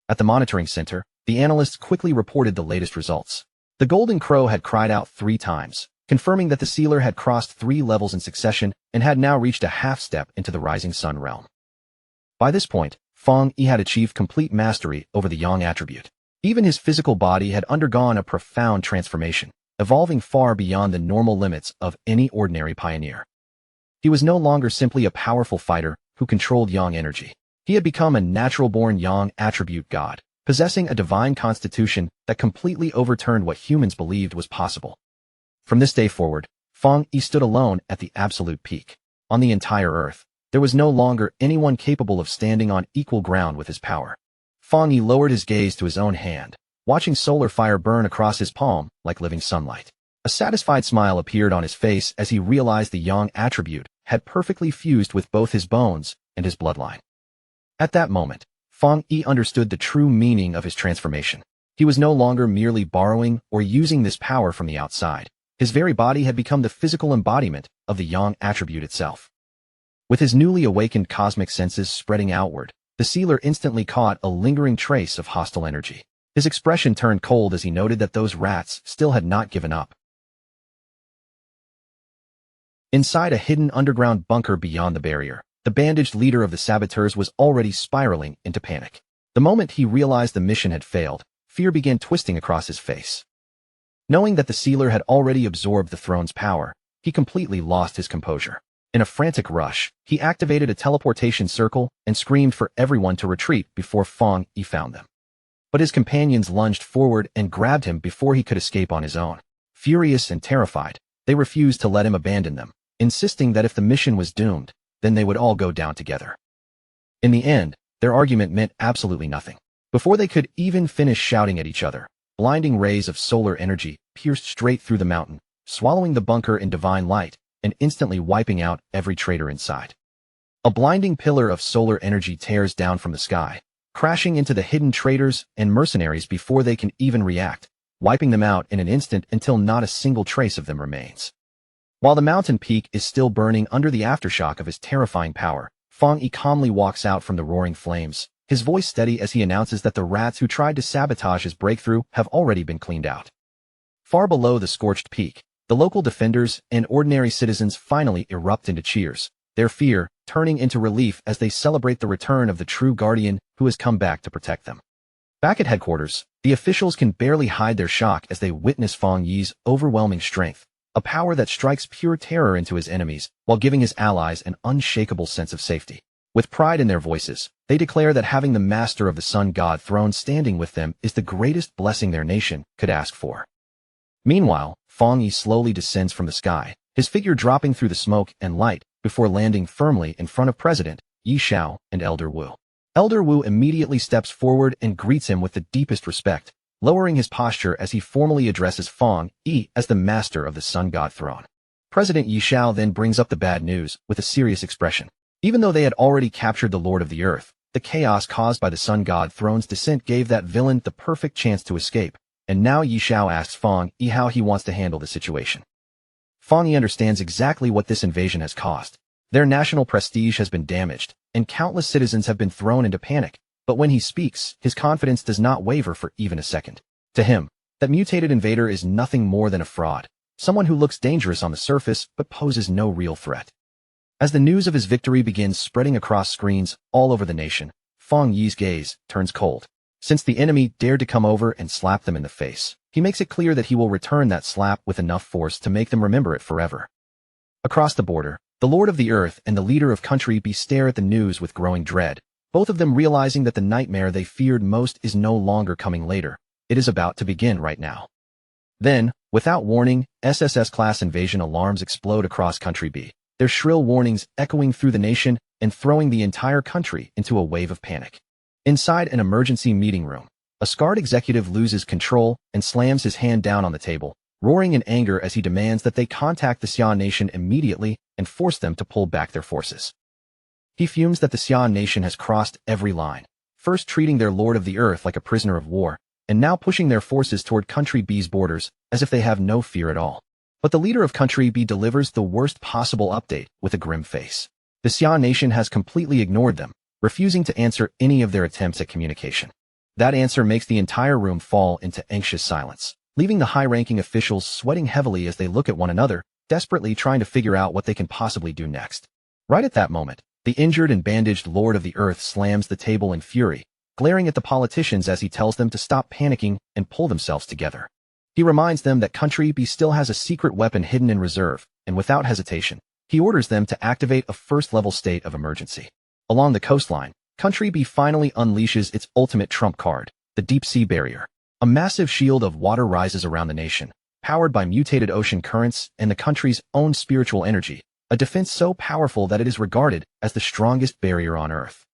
At the monitoring center, the analysts quickly reported the latest results. The Golden Crow had cried out 3 times, confirming that the sealer had crossed 3 levels in succession and had now reached a half-step into the Rising Sun realm. By this point, Fang Yi had achieved complete mastery over the Yang attribute. Even his physical body had undergone a profound transformation, evolving far beyond the normal limits of any ordinary pioneer. He was no longer simply a powerful fighter who controlled Yang energy. He had become a natural-born Yang attribute god, possessing a divine constitution that completely overturned what humans believed was possible. From this day forward, Fang Yi stood alone at the absolute peak. On the entire earth, there was no longer anyone capable of standing on equal ground with his power. Fang Yi lowered his gaze to his own hand, watching solar fire burn across his palm like living sunlight. A satisfied smile appeared on his face as he realized the Yang attribute had perfectly fused with both his bones and his bloodline. At that moment, Fang Yi understood the true meaning of his transformation. He was no longer merely borrowing or using this power from the outside. His very body had become the physical embodiment of the Yang attribute itself. With his newly awakened cosmic senses spreading outward, the sealer instantly caught a lingering trace of hostile energy. His expression turned cold as he noted that those rats still had not given up. Inside a hidden underground bunker beyond the barrier, the bandaged leader of the saboteurs was already spiraling into panic. The moment he realized the mission had failed, fear began twisting across his face. Knowing that the sealer had already absorbed the throne's power, he completely lost his composure. In a frantic rush, he activated a teleportation circle and screamed for everyone to retreat before Fang Yi found them. But his companions lunged forward and grabbed him before he could escape on his own. Furious and terrified, they refused to let him abandon them, insisting that if the mission was doomed, then they would all go down together. In the end, their argument meant absolutely nothing. Before they could even finish shouting at each other, blinding rays of solar energy pierced straight through the mountain, swallowing the bunker in divine light, and instantly wiping out every traitor inside. A blinding pillar of solar energy tears down from the sky, crashing into the hidden traitors and mercenaries before they can even react, wiping them out in an instant until not a single trace of them remains. While the mountain peak is still burning under the aftershock of his terrifying power, Fang Yi calmly walks out from the roaring flames, his voice steady as he announces that the rats who tried to sabotage his breakthrough have already been cleaned out. Far below the scorched peak, the local defenders and ordinary citizens finally erupt into cheers, their fear turning into relief as they celebrate the return of the true guardian who has come back to protect them. Back at headquarters, the officials can barely hide their shock as they witness Fang Yi's overwhelming strength, a power that strikes pure terror into his enemies while giving his allies an unshakable sense of safety. With pride in their voices, they declare that having the master of the sun god throne standing with them is the greatest blessing their nation could ask for. Meanwhile, Fang Yi slowly descends from the sky, his figure dropping through the smoke and light before landing firmly in front of President Yi Xiao and Elder Wu. Elder Wu immediately steps forward and greets him with the deepest respect, lowering his posture as he formally addresses Fang Yi as the master of the sun god throne. President Yi Xiao then brings up the bad news with a serious expression. Even though they had already captured the Lord of the Earth, the chaos caused by the sun god throne's descent gave that villain the perfect chance to escape, and now Yi Xiao asks Fang Yi how he wants to handle the situation. Fang Yi understands exactly what this invasion has caused. Their national prestige has been damaged, and countless citizens have been thrown into panic, but when he speaks, his confidence does not waver for even a second. To him, that mutated invader is nothing more than a fraud, someone who looks dangerous on the surface but poses no real threat. As the news of his victory begins spreading across screens all over the nation, Fang Yi's gaze turns cold. Since the enemy dared to come over and slap them in the face, he makes it clear that he will return that slap with enough force to make them remember it forever. Across the border, the Lord of the Earth and the leader of Country B stare at the news with growing dread, both of them realizing that the nightmare they feared most is no longer coming later. It is about to begin right now. Then, without warning, SSS-class invasion alarms explode across Country B, their shrill warnings echoing through the nation and throwing the entire country into a wave of panic. Inside an emergency meeting room, a scarred executive loses control and slams his hand down on the table, roaring in anger as he demands that they contact the Xia Nation immediately and force them to pull back their forces. He fumes that the Xia Nation has crossed every line, first treating their Lord of the Earth like a prisoner of war, and now pushing their forces toward Country B's borders as if they have no fear at all. But the leader of Country B delivers the worst possible update with a grim face. The Xia Nation has completely ignored them, refusing to answer any of their attempts at communication. That answer makes the entire room fall into anxious silence, leaving the high-ranking officials sweating heavily as they look at one another, desperately trying to figure out what they can possibly do next. Right at that moment, the injured and bandaged Lord of the Earth slams the table in fury, glaring at the politicians as he tells them to stop panicking and pull themselves together. He reminds them that Country B still has a secret weapon hidden in reserve, and without hesitation, he orders them to activate a first-level state of emergency. Along the coastline, Country B finally unleashes its ultimate trump card, the deep sea barrier. A massive shield of water rises around the nation, powered by mutated ocean currents and the country's own spiritual energy, a defense so powerful that it is regarded as the strongest barrier on Earth.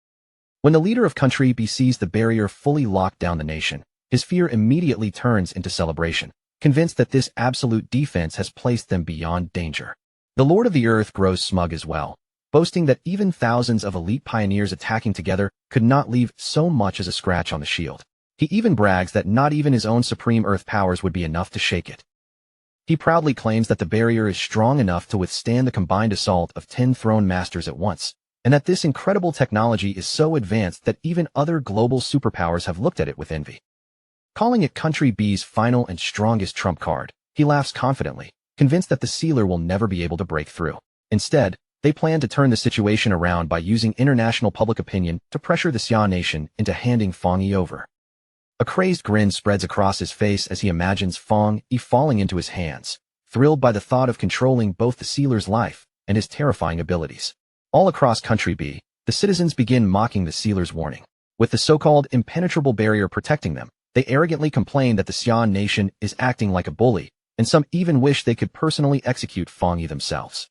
When the leader of Country B sees the barrier fully locked down the nation, his fear immediately turns into celebration, convinced that this absolute defense has placed them beyond danger. The Lord of the Earth grows smug as well, boasting that even thousands of elite pioneers attacking together could not leave so much as a scratch on the shield. He even brags that not even his own supreme Earth powers would be enough to shake it. He proudly claims that the barrier is strong enough to withstand the combined assault of 10 throne masters at once, and that this incredible technology is so advanced that even other global superpowers have looked at it with envy. Calling it Country B's final and strongest trump card, he laughs confidently, convinced that the sealer will never be able to break through. Instead, they plan to turn the situation around by using international public opinion to pressure the Xia Nation into handing Fang Yi over. A crazed grin spreads across his face as he imagines Fang Yi falling into his hands, thrilled by the thought of controlling both the sealer's life and his terrifying abilities. All across Country B, the citizens begin mocking the sealer's warning. With the so-called impenetrable barrier protecting them, they arrogantly complain that the Xia Nation is acting like a bully, and some even wish they could personally execute Fang Yi themselves.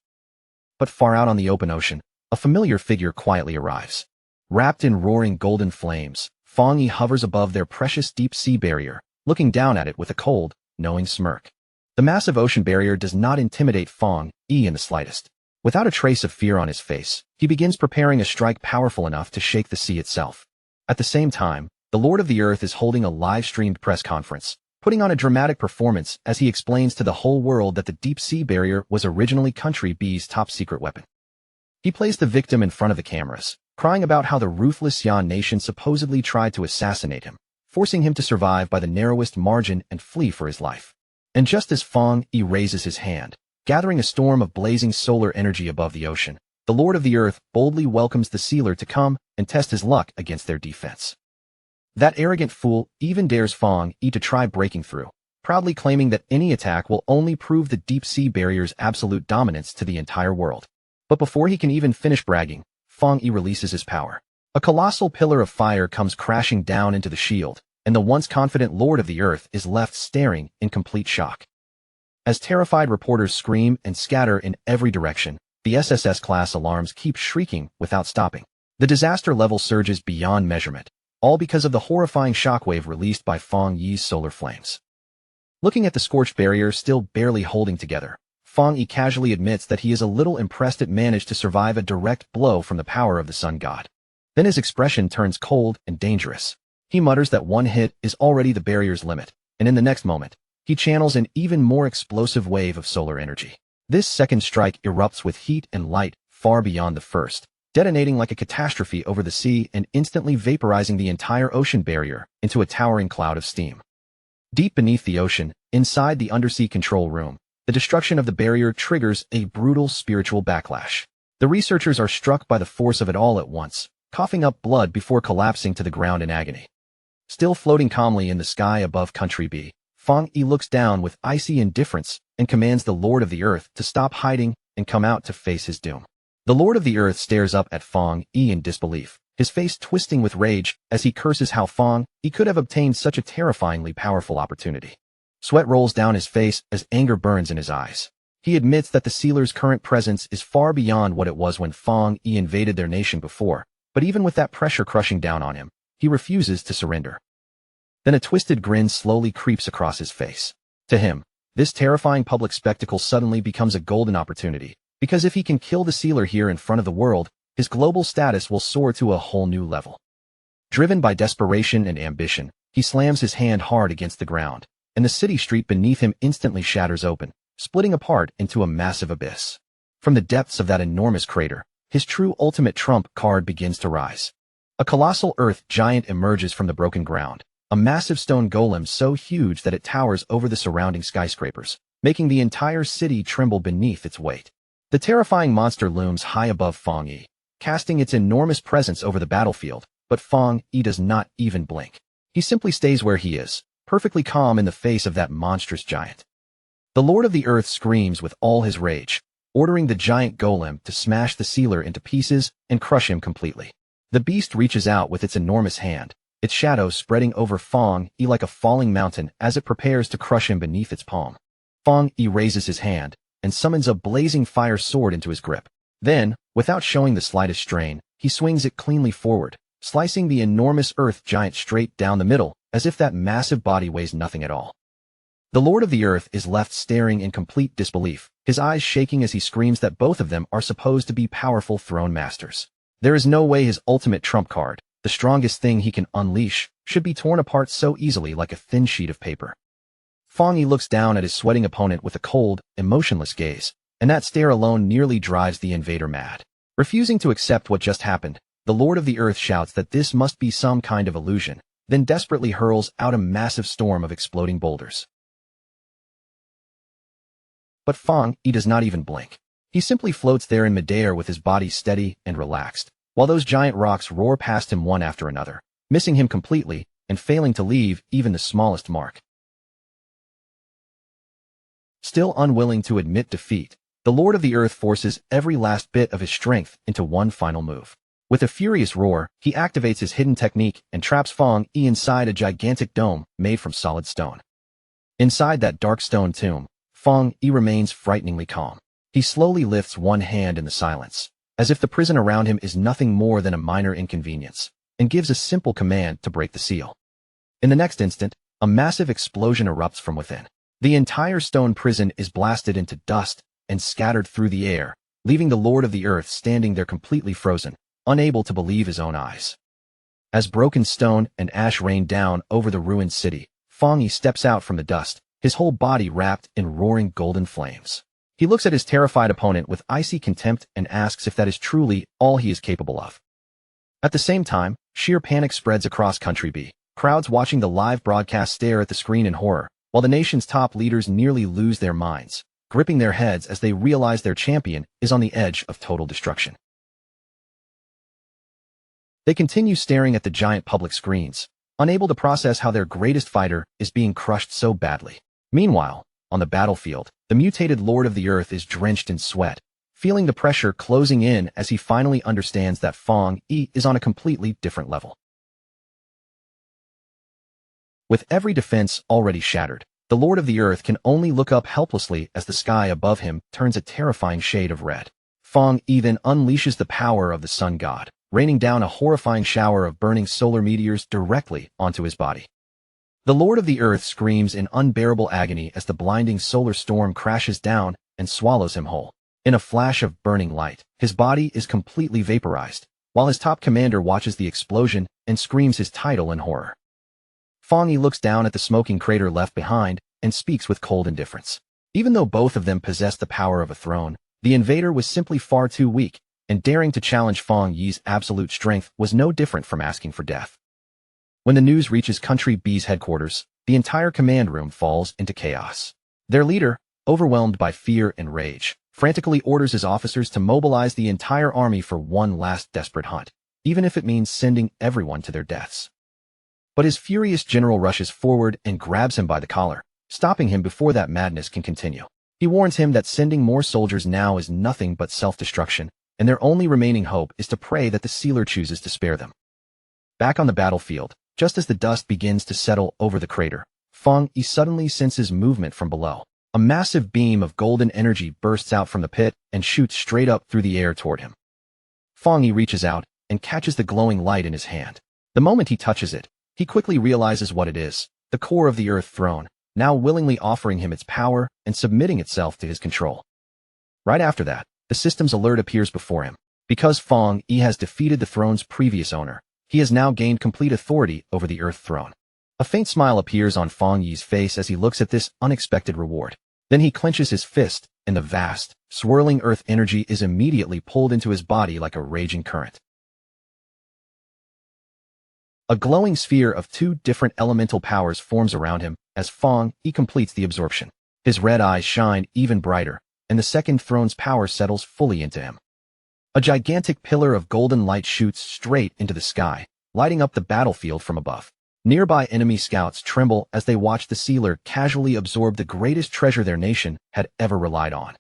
But far out on the open ocean, a familiar figure quietly arrives. Wrapped in roaring golden flames, Fang Yi hovers above their precious deep sea barrier, looking down at it with a cold, knowing smirk. The massive ocean barrier does not intimidate Fang Yi in the slightest. Without a trace of fear on his face, he begins preparing a strike powerful enough to shake the sea itself. At the same time, the Lord of the Earth is holding a live-streamed press conference, putting on a dramatic performance as he explains to the whole world that the deep sea barrier was originally Country B's top-secret weapon. He plays the victim in front of the cameras, crying about how the ruthless Xia Nation supposedly tried to assassinate him, forcing him to survive by the narrowest margin and flee for his life. And just as Fang Yi raises his hand, gathering a storm of blazing solar energy above the ocean, the Lord of the Earth boldly welcomes the sealer to come and test his luck against their defense. That arrogant fool even dares Fong Yi to try breaking through, proudly claiming that any attack will only prove the deep-sea barrier's absolute dominance to the entire world. But before he can even finish bragging, Fong Yi releases his power. A colossal pillar of fire comes crashing down into the shield, and the once confident Lord of the Earth is left staring in complete shock. As terrified reporters scream and scatter in every direction, the SSS-class alarms keep shrieking without stopping. The disaster level surges beyond measurement, all because of the horrifying shockwave released by Fong Yi's solar flames. Looking at the scorched barrier still barely holding together, Fong Yi casually admits that he is a little impressed it managed to survive a direct blow from the power of the sun god. Then his expression turns cold and dangerous. He mutters that one hit is already the barrier's limit, and in the next moment, he channels an even more explosive wave of solar energy. This second strike erupts with heat and light far beyond the first, detonating like a catastrophe over the sea and instantly vaporizing the entire ocean barrier into a towering cloud of steam. Deep beneath the ocean, inside the undersea control room, the destruction of the barrier triggers a brutal spiritual backlash. The researchers are struck by the force of it all at once, coughing up blood before collapsing to the ground in agony. Still floating calmly in the sky above Country B, Fong Yi looks down with icy indifference and commands the Lord of the Earth to stop hiding and come out to face his doom. The Lord of the Earth stares up at Fong Yi in disbelief, his face twisting with rage as he curses how Fong Yi could have obtained such a terrifyingly powerful opportunity. Sweat rolls down his face as anger burns in his eyes. He admits that the sealer's current presence is far beyond what it was when Fong Yi invaded their nation before, but even with that pressure crushing down on him, he refuses to surrender. Then a twisted grin slowly creeps across his face. To him, this terrifying public spectacle suddenly becomes a golden opportunity, because if he can kill the sealer here in front of the world, his global status will soar to a whole new level. Driven by desperation and ambition, he slams his hand hard against the ground, and the city street beneath him instantly shatters open, splitting apart into a massive abyss. From the depths of that enormous crater, his true ultimate trump card begins to rise. A colossal earth giant emerges from the broken ground, a massive stone golem so huge that it towers over the surrounding skyscrapers, making the entire city tremble beneath its weight. The terrifying monster looms high above Fong Yi, casting its enormous presence over the battlefield, but Fong Yi does not even blink. He simply stays where he is, perfectly calm in the face of that monstrous giant. The Lord of the Earth screams with all his rage, ordering the giant golem to smash the sealer into pieces and crush him completely. The beast reaches out with its enormous hand, its shadow spreading over Fong Yi like a falling mountain as it prepares to crush him beneath its palm. Fong Yi raises his hand and summons a blazing fire sword into his grip. Then, without showing the slightest strain, he swings it cleanly forward, slicing the enormous earth giant straight down the middle, as if that massive body weighs nothing at all. The Lord of the Earth is left staring in complete disbelief, his eyes shaking as he screams that both of them are supposed to be powerful throne masters. There is no way his ultimate trump card, the strongest thing he can unleash, should be torn apart so easily like a thin sheet of paper. Fong Yi looks down at his sweating opponent with a cold, emotionless gaze, and that stare alone nearly drives the invader mad. Refusing to accept what just happened, the Lord of the Earth shouts that this must be some kind of illusion, then desperately hurls out a massive storm of exploding boulders. But Fong Yi does not even blink. He simply floats there in midair with his body steady and relaxed, while those giant rocks roar past him one after another, missing him completely and failing to leave even the smallest mark. Still unwilling to admit defeat, the Lord of the Earth forces every last bit of his strength into one final move. With a furious roar, he activates his hidden technique and traps Fong Yi inside a gigantic dome made from solid stone. Inside that dark stone tomb, Fong Yi remains frighteningly calm. He slowly lifts one hand in the silence, as if the prison around him is nothing more than a minor inconvenience, and gives a simple command to break the seal. In the next instant, a massive explosion erupts from within. The entire stone prison is blasted into dust and scattered through the air, leaving the Lord of the Earth standing there completely frozen, unable to believe his own eyes. As broken stone and ash rain down over the ruined city, Fong Yi steps out from the dust, his whole body wrapped in roaring golden flames. He looks at his terrified opponent with icy contempt and asks if that is truly all he is capable of. At the same time, sheer panic spreads across Country B. Crowds watching the live broadcast stare at the screen in horror, while the nation's top leaders nearly lose their minds, gripping their heads as they realize their champion is on the edge of total destruction. They continue staring at the giant public screens, unable to process how their greatest fighter is being crushed so badly. Meanwhile, on the battlefield, the mutated Lord of the Earth is drenched in sweat, feeling the pressure closing in as he finally understands that Fong Yi is on a completely different level. With every defense already shattered, the Lord of the Earth can only look up helplessly as the sky above him turns a terrifying shade of red. Fong Yi then unleashes the power of the sun god, raining down a horrifying shower of burning solar meteors directly onto his body. The Lord of the Earth screams in unbearable agony as the blinding solar storm crashes down and swallows him whole. In a flash of burning light, his body is completely vaporized, while his top commander watches the explosion and screams his title in horror. Fong Yi looks down at the smoking crater left behind and speaks with cold indifference. Even though both of them possessed the power of a throne, the invader was simply far too weak, and daring to challenge Fong Yi's absolute strength was no different from asking for death. When the news reaches Country B's headquarters, the entire command room falls into chaos. Their leader, overwhelmed by fear and rage, frantically orders his officers to mobilize the entire army for one last desperate hunt, even if it means sending everyone to their deaths. But his furious general rushes forward and grabs him by the collar, stopping him before that madness can continue. He warns him that sending more soldiers now is nothing but self-destruction, and their only remaining hope is to pray that the sealer chooses to spare them. Back on the battlefield, just as the dust begins to settle over the crater, Fong Yi suddenly senses movement from below. A massive beam of golden energy bursts out from the pit and shoots straight up through the air toward him. Fong Yi reaches out and catches the glowing light in his hand. The moment he touches it, he quickly realizes what it is, the core of the Earth throne, now willingly offering him its power and submitting itself to his control. Right after that, the system's alert appears before him. Because Fong Yi has defeated the throne's previous owner, he has now gained complete authority over the Earth throne. A faint smile appears on Fong Yi's face as he looks at this unexpected reward. Then he clenches his fist, and the vast, swirling Earth energy is immediately pulled into his body like a raging current. A glowing sphere of two different elemental powers forms around him as Fong Yi completes the absorption. His red eyes shine even brighter, and the second throne's power settles fully into him. A gigantic pillar of golden light shoots straight into the sky, lighting up the battlefield from above. Nearby enemy scouts tremble as they watch the sealer casually absorb the greatest treasure their nation had ever relied on.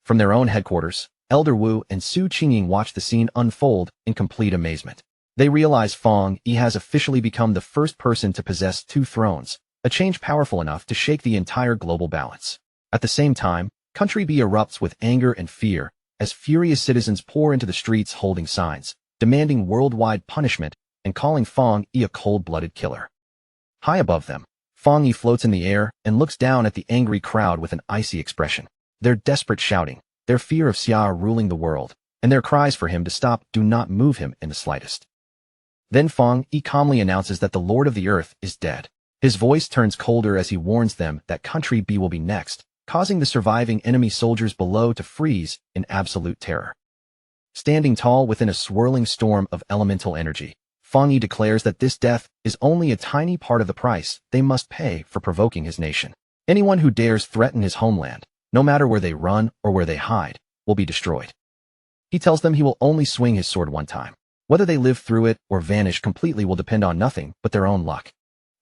From their own headquarters, Elder Wu and Su Qingying watch the scene unfold in complete amazement. They realize Fong Yi has officially become the first person to possess two thrones, a change powerful enough to shake the entire global balance. At the same time, Country B erupts with anger and fear as furious citizens pour into the streets holding signs, demanding worldwide punishment and calling Fong Yi a cold-blooded killer. High above them, Fong Yi floats in the air and looks down at the angry crowd with an icy expression. Their desperate shouting, their fear of Xia ruling the world, and their cries for him to stop do not move him in the slightest. Then Fong Yi calmly announces that the Lord of the Earth is dead. His voice turns colder as he warns them that Country B will be next, causing the surviving enemy soldiers below to freeze in absolute terror. Standing tall within a swirling storm of elemental energy, Fong Yi declares that this death is only a tiny part of the price they must pay for provoking his nation. Anyone who dares threaten his homeland, no matter where they run or where they hide, will be destroyed. He tells them he will only swing his sword one time. Whether they live through it or vanish completely will depend on nothing but their own luck.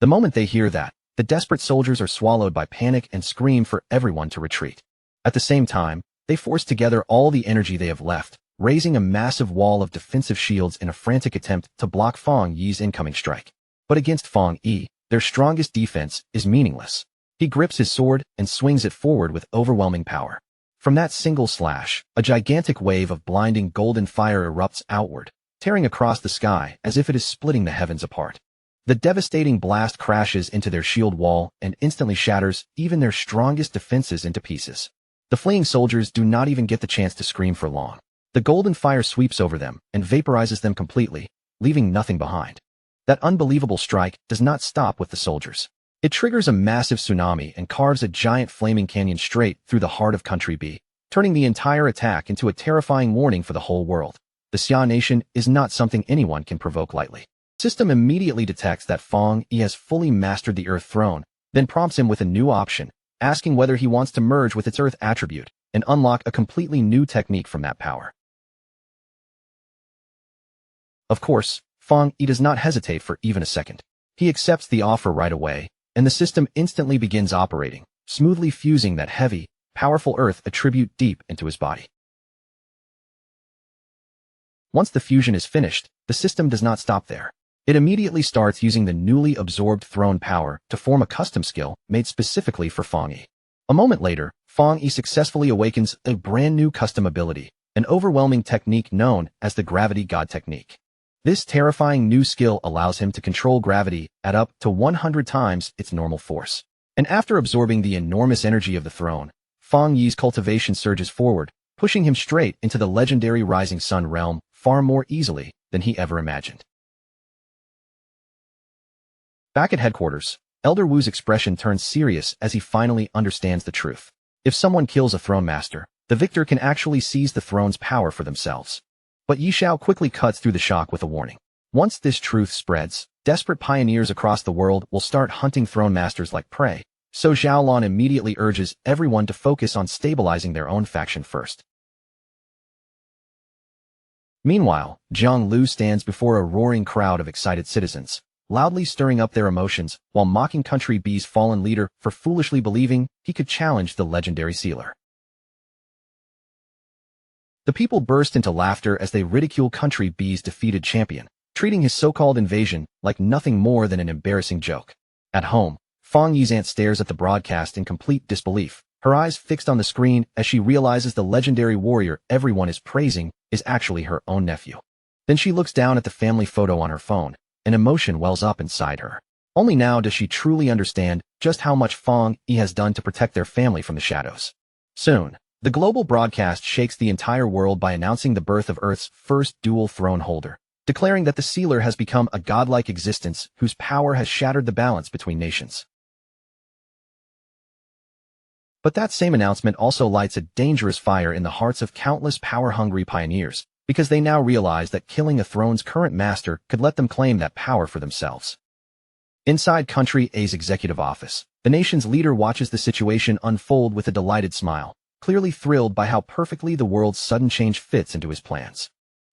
The moment they hear that, the desperate soldiers are swallowed by panic and scream for everyone to retreat. At the same time, they force together all the energy they have left, raising a massive wall of defensive shields in a frantic attempt to block Fong Yi's incoming strike. But against Fong Yi, their strongest defense is meaningless. He grips his sword and swings it forward with overwhelming power. From that single slash, a gigantic wave of blinding golden fire erupts outward, tearing across the sky as if it is splitting the heavens apart. The devastating blast crashes into their shield wall and instantly shatters even their strongest defenses into pieces. The fleeing soldiers do not even get the chance to scream for long. The golden fire sweeps over them and vaporizes them completely, leaving nothing behind. That unbelievable strike does not stop with the soldiers. It triggers a massive tsunami and carves a giant flaming canyon straight through the heart of Country B, turning the entire attack into a terrifying warning for the whole world. The Xia nation is not something anyone can provoke lightly. The system immediately detects that Fong Yi has fully mastered the Earth throne, then prompts him with a new option, asking whether he wants to merge with its Earth attribute and unlock a completely new technique from that power. Of course, Fang Yi does not hesitate for even a second. He accepts the offer right away, and the system instantly begins operating, smoothly fusing that heavy, powerful earth attribute deep into his body. Once the fusion is finished, the system does not stop there. It immediately starts using the newly absorbed throne power to form a custom skill made specifically for Fang Yi. A moment later, Fang Yi successfully awakens a brand new custom ability, an overwhelming technique known as the Gravity God Technique. This terrifying new skill allows him to control gravity at up to 100 times its normal force. And after absorbing the enormous energy of the throne, Fang Yi's cultivation surges forward, pushing him straight into the legendary Rising Sun realm far more easily than he ever imagined. Back at headquarters, Elder Wu's expression turns serious as he finally understands the truth. If someone kills a throne master, the victor can actually seize the throne's power for themselves. But Yi Xiao quickly cuts through the shock with a warning. Once this truth spreads, desperate pioneers across the world will start hunting throne masters like prey, so Xiaolon immediately urges everyone to focus on stabilizing their own faction first. Meanwhile, Jiang Lu stands before a roaring crowd of excited citizens, loudly stirring up their emotions while mocking Country B's fallen leader for foolishly believing he could challenge the legendary sealer. The people burst into laughter as they ridicule Country B's defeated champion, treating his so-called invasion like nothing more than an embarrassing joke. At home, Fang Yi's aunt stares at the broadcast in complete disbelief, her eyes fixed on the screen as she realizes the legendary warrior everyone is praising is actually her own nephew. Then she looks down at the family photo on her phone, and emotion wells up inside her. Only now does she truly understand just how much Fang Yi has done to protect their family from the shadows. Soon, the global broadcast shakes the entire world by announcing the birth of Earth's first dual throne holder, declaring that the sealer has become a godlike existence whose power has shattered the balance between nations. But that same announcement also lights a dangerous fire in the hearts of countless power-hungry pioneers, because they now realize that killing a throne's current master could let them claim that power for themselves. Inside Country A's executive office, the nation's leader watches the situation unfold with a delighted smile, clearly thrilled by how perfectly the world's sudden change fits into his plans.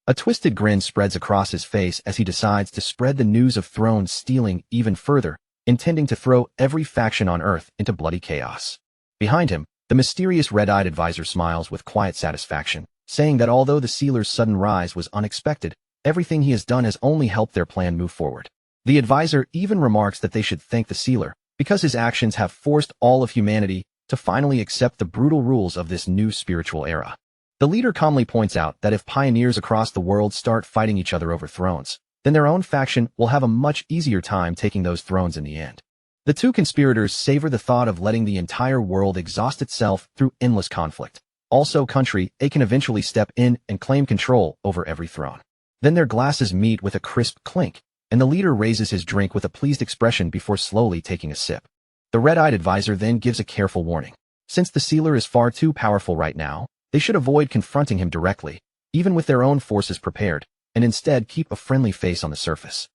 A twisted grin spreads across his face as he decides to spread the news of throne stealing even further, intending to throw every faction on Earth into bloody chaos. Behind him, the mysterious red-eyed advisor smiles with quiet satisfaction, saying that although the sealer's sudden rise was unexpected, everything he has done has only helped their plan move forward. The advisor even remarks that they should thank the sealer, because his actions have forced all of humanity to finally accept the brutal rules of this new spiritual era. The leader calmly points out that if pioneers across the world start fighting each other over thrones, then their own faction will have a much easier time taking those thrones in the end. The two conspirators savor the thought of letting the entire world exhaust itself through endless conflict. Also, Country A can eventually step in and claim control over every throne. Then their glasses meet with a crisp clink, and the leader raises his drink with a pleased expression before slowly taking a sip. The red-eyed advisor then gives a careful warning. Since the sealer is far too powerful right now, they should avoid confronting him directly, even with their own forces prepared, and instead keep a friendly face on the surface.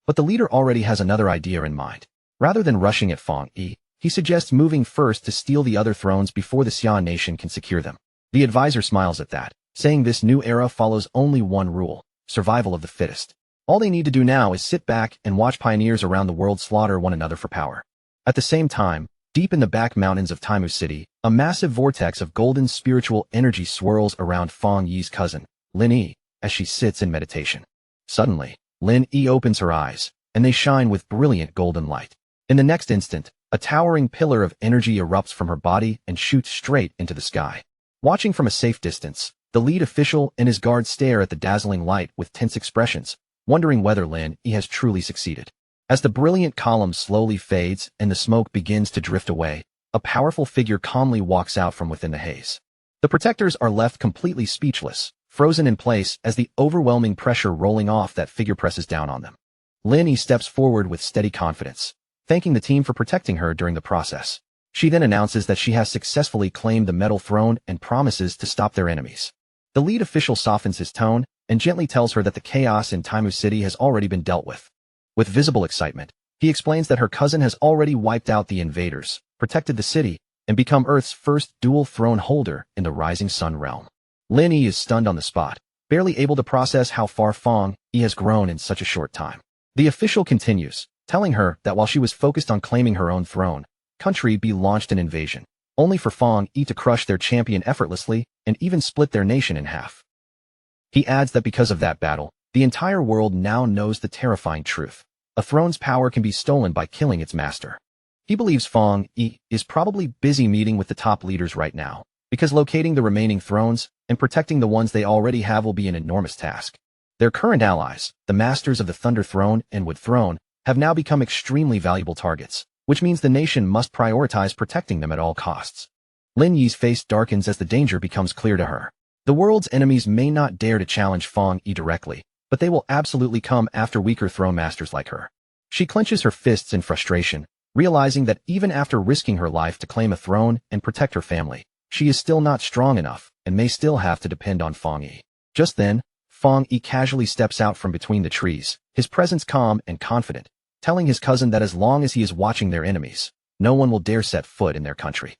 But the leader already has another idea in mind. Rather than rushing at Fang Yi, he suggests moving first to steal the other thrones before the Xian nation can secure them. The advisor smiles at that, saying this new era follows only one rule: survival of the fittest. All they need to do now is sit back and watch pioneers around the world slaughter one another for power. At the same time, deep in the back mountains of Taimu City, a massive vortex of golden spiritual energy swirls around Fang Yi's cousin, Lin Yi, as she sits in meditation. Suddenly, Lin Yi opens her eyes, and they shine with brilliant golden light. In the next instant, a towering pillar of energy erupts from her body and shoots straight into the sky. Watching from a safe distance, the lead official and his guards stare at the dazzling light with tense expressions, wondering whether Lin Yi has truly succeeded. As the brilliant column slowly fades and the smoke begins to drift away, a powerful figure calmly walks out from within the haze. The protectors are left completely speechless, frozen in place as the overwhelming pressure rolling off that figure presses down on them. Lin Yi steps forward with steady confidence, thanking the team for protecting her during the process. She then announces that she has successfully claimed the metal throne and promises to stop their enemies. The lead official softens his tone and gently tells her that the chaos in Taimu City has already been dealt with. With visible excitement, he explains that her cousin has already wiped out the invaders, protected the city, and become Earth's first dual throne holder in the Rising Sun realm. Lin Yi is stunned on the spot, barely able to process how far Fang Yi has grown in such a short time. The official continues, telling her that while she was focused on claiming her own throne, country B launched an invasion, only for Fang Yi to crush their champion effortlessly and even split their nation in half. He adds that because of that battle, the entire world now knows the terrifying truth. A throne's power can be stolen by killing its master. He believes Fang Yi is probably busy meeting with the top leaders right now, because locating the remaining thrones and protecting the ones they already have will be an enormous task. Their current allies, the masters of the Thunder Throne and Wood Throne, have now become extremely valuable targets, which means the nation must prioritize protecting them at all costs. Lin Yi's face darkens as the danger becomes clear to her. The world's enemies may not dare to challenge Fang Yi directly, but they will absolutely come after weaker throne masters like her. She clenches her fists in frustration, realizing that even after risking her life to claim a throne and protect her family, she is still not strong enough and may still have to depend on Fang Yi. Just then, Fang Yi casually steps out from between the trees, his presence calm and confident, telling his cousin that as long as he is watching their enemies, no one will dare set foot in their country.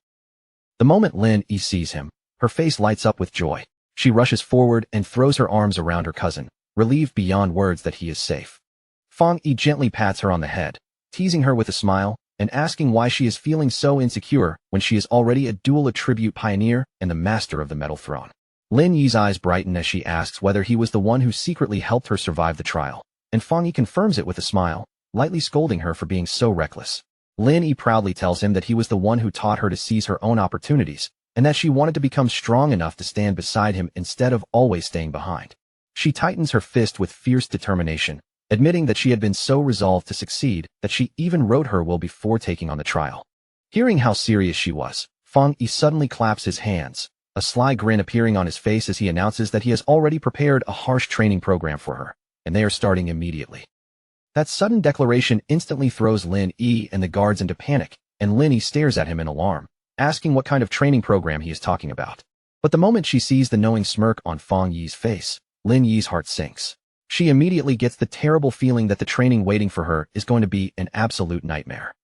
The moment Lin Yi sees him, her face lights up with joy. She rushes forward and throws her arms around her cousin, relieved beyond words that he is safe. Fang Yi gently pats her on the head, teasing her with a smile, and asking why she is feeling so insecure when she is already a dual attribute pioneer and the master of the Metal Throne. Lin Yi's eyes brighten as she asks whether he was the one who secretly helped her survive the trial, and Fang Yi confirms it with a smile, lightly scolding her for being so reckless. Lin Yi proudly tells him that he was the one who taught her to seize her own opportunities, and that she wanted to become strong enough to stand beside him instead of always staying behind. She tightens her fist with fierce determination, admitting that she had been so resolved to succeed that she even wrote her will before taking on the trial. Hearing how serious she was, Fang Yi suddenly claps his hands, a sly grin appearing on his face as he announces that he has already prepared a harsh training program for her, and they are starting immediately. That sudden declaration instantly throws Lin Yi and the guards into panic, and Lin Yi stares at him in alarm, asking what kind of training program he is talking about. But the moment she sees the knowing smirk on Fang Yi's face, Lin Yi's heart sinks. She immediately gets the terrible feeling that the training waiting for her is going to be an absolute nightmare.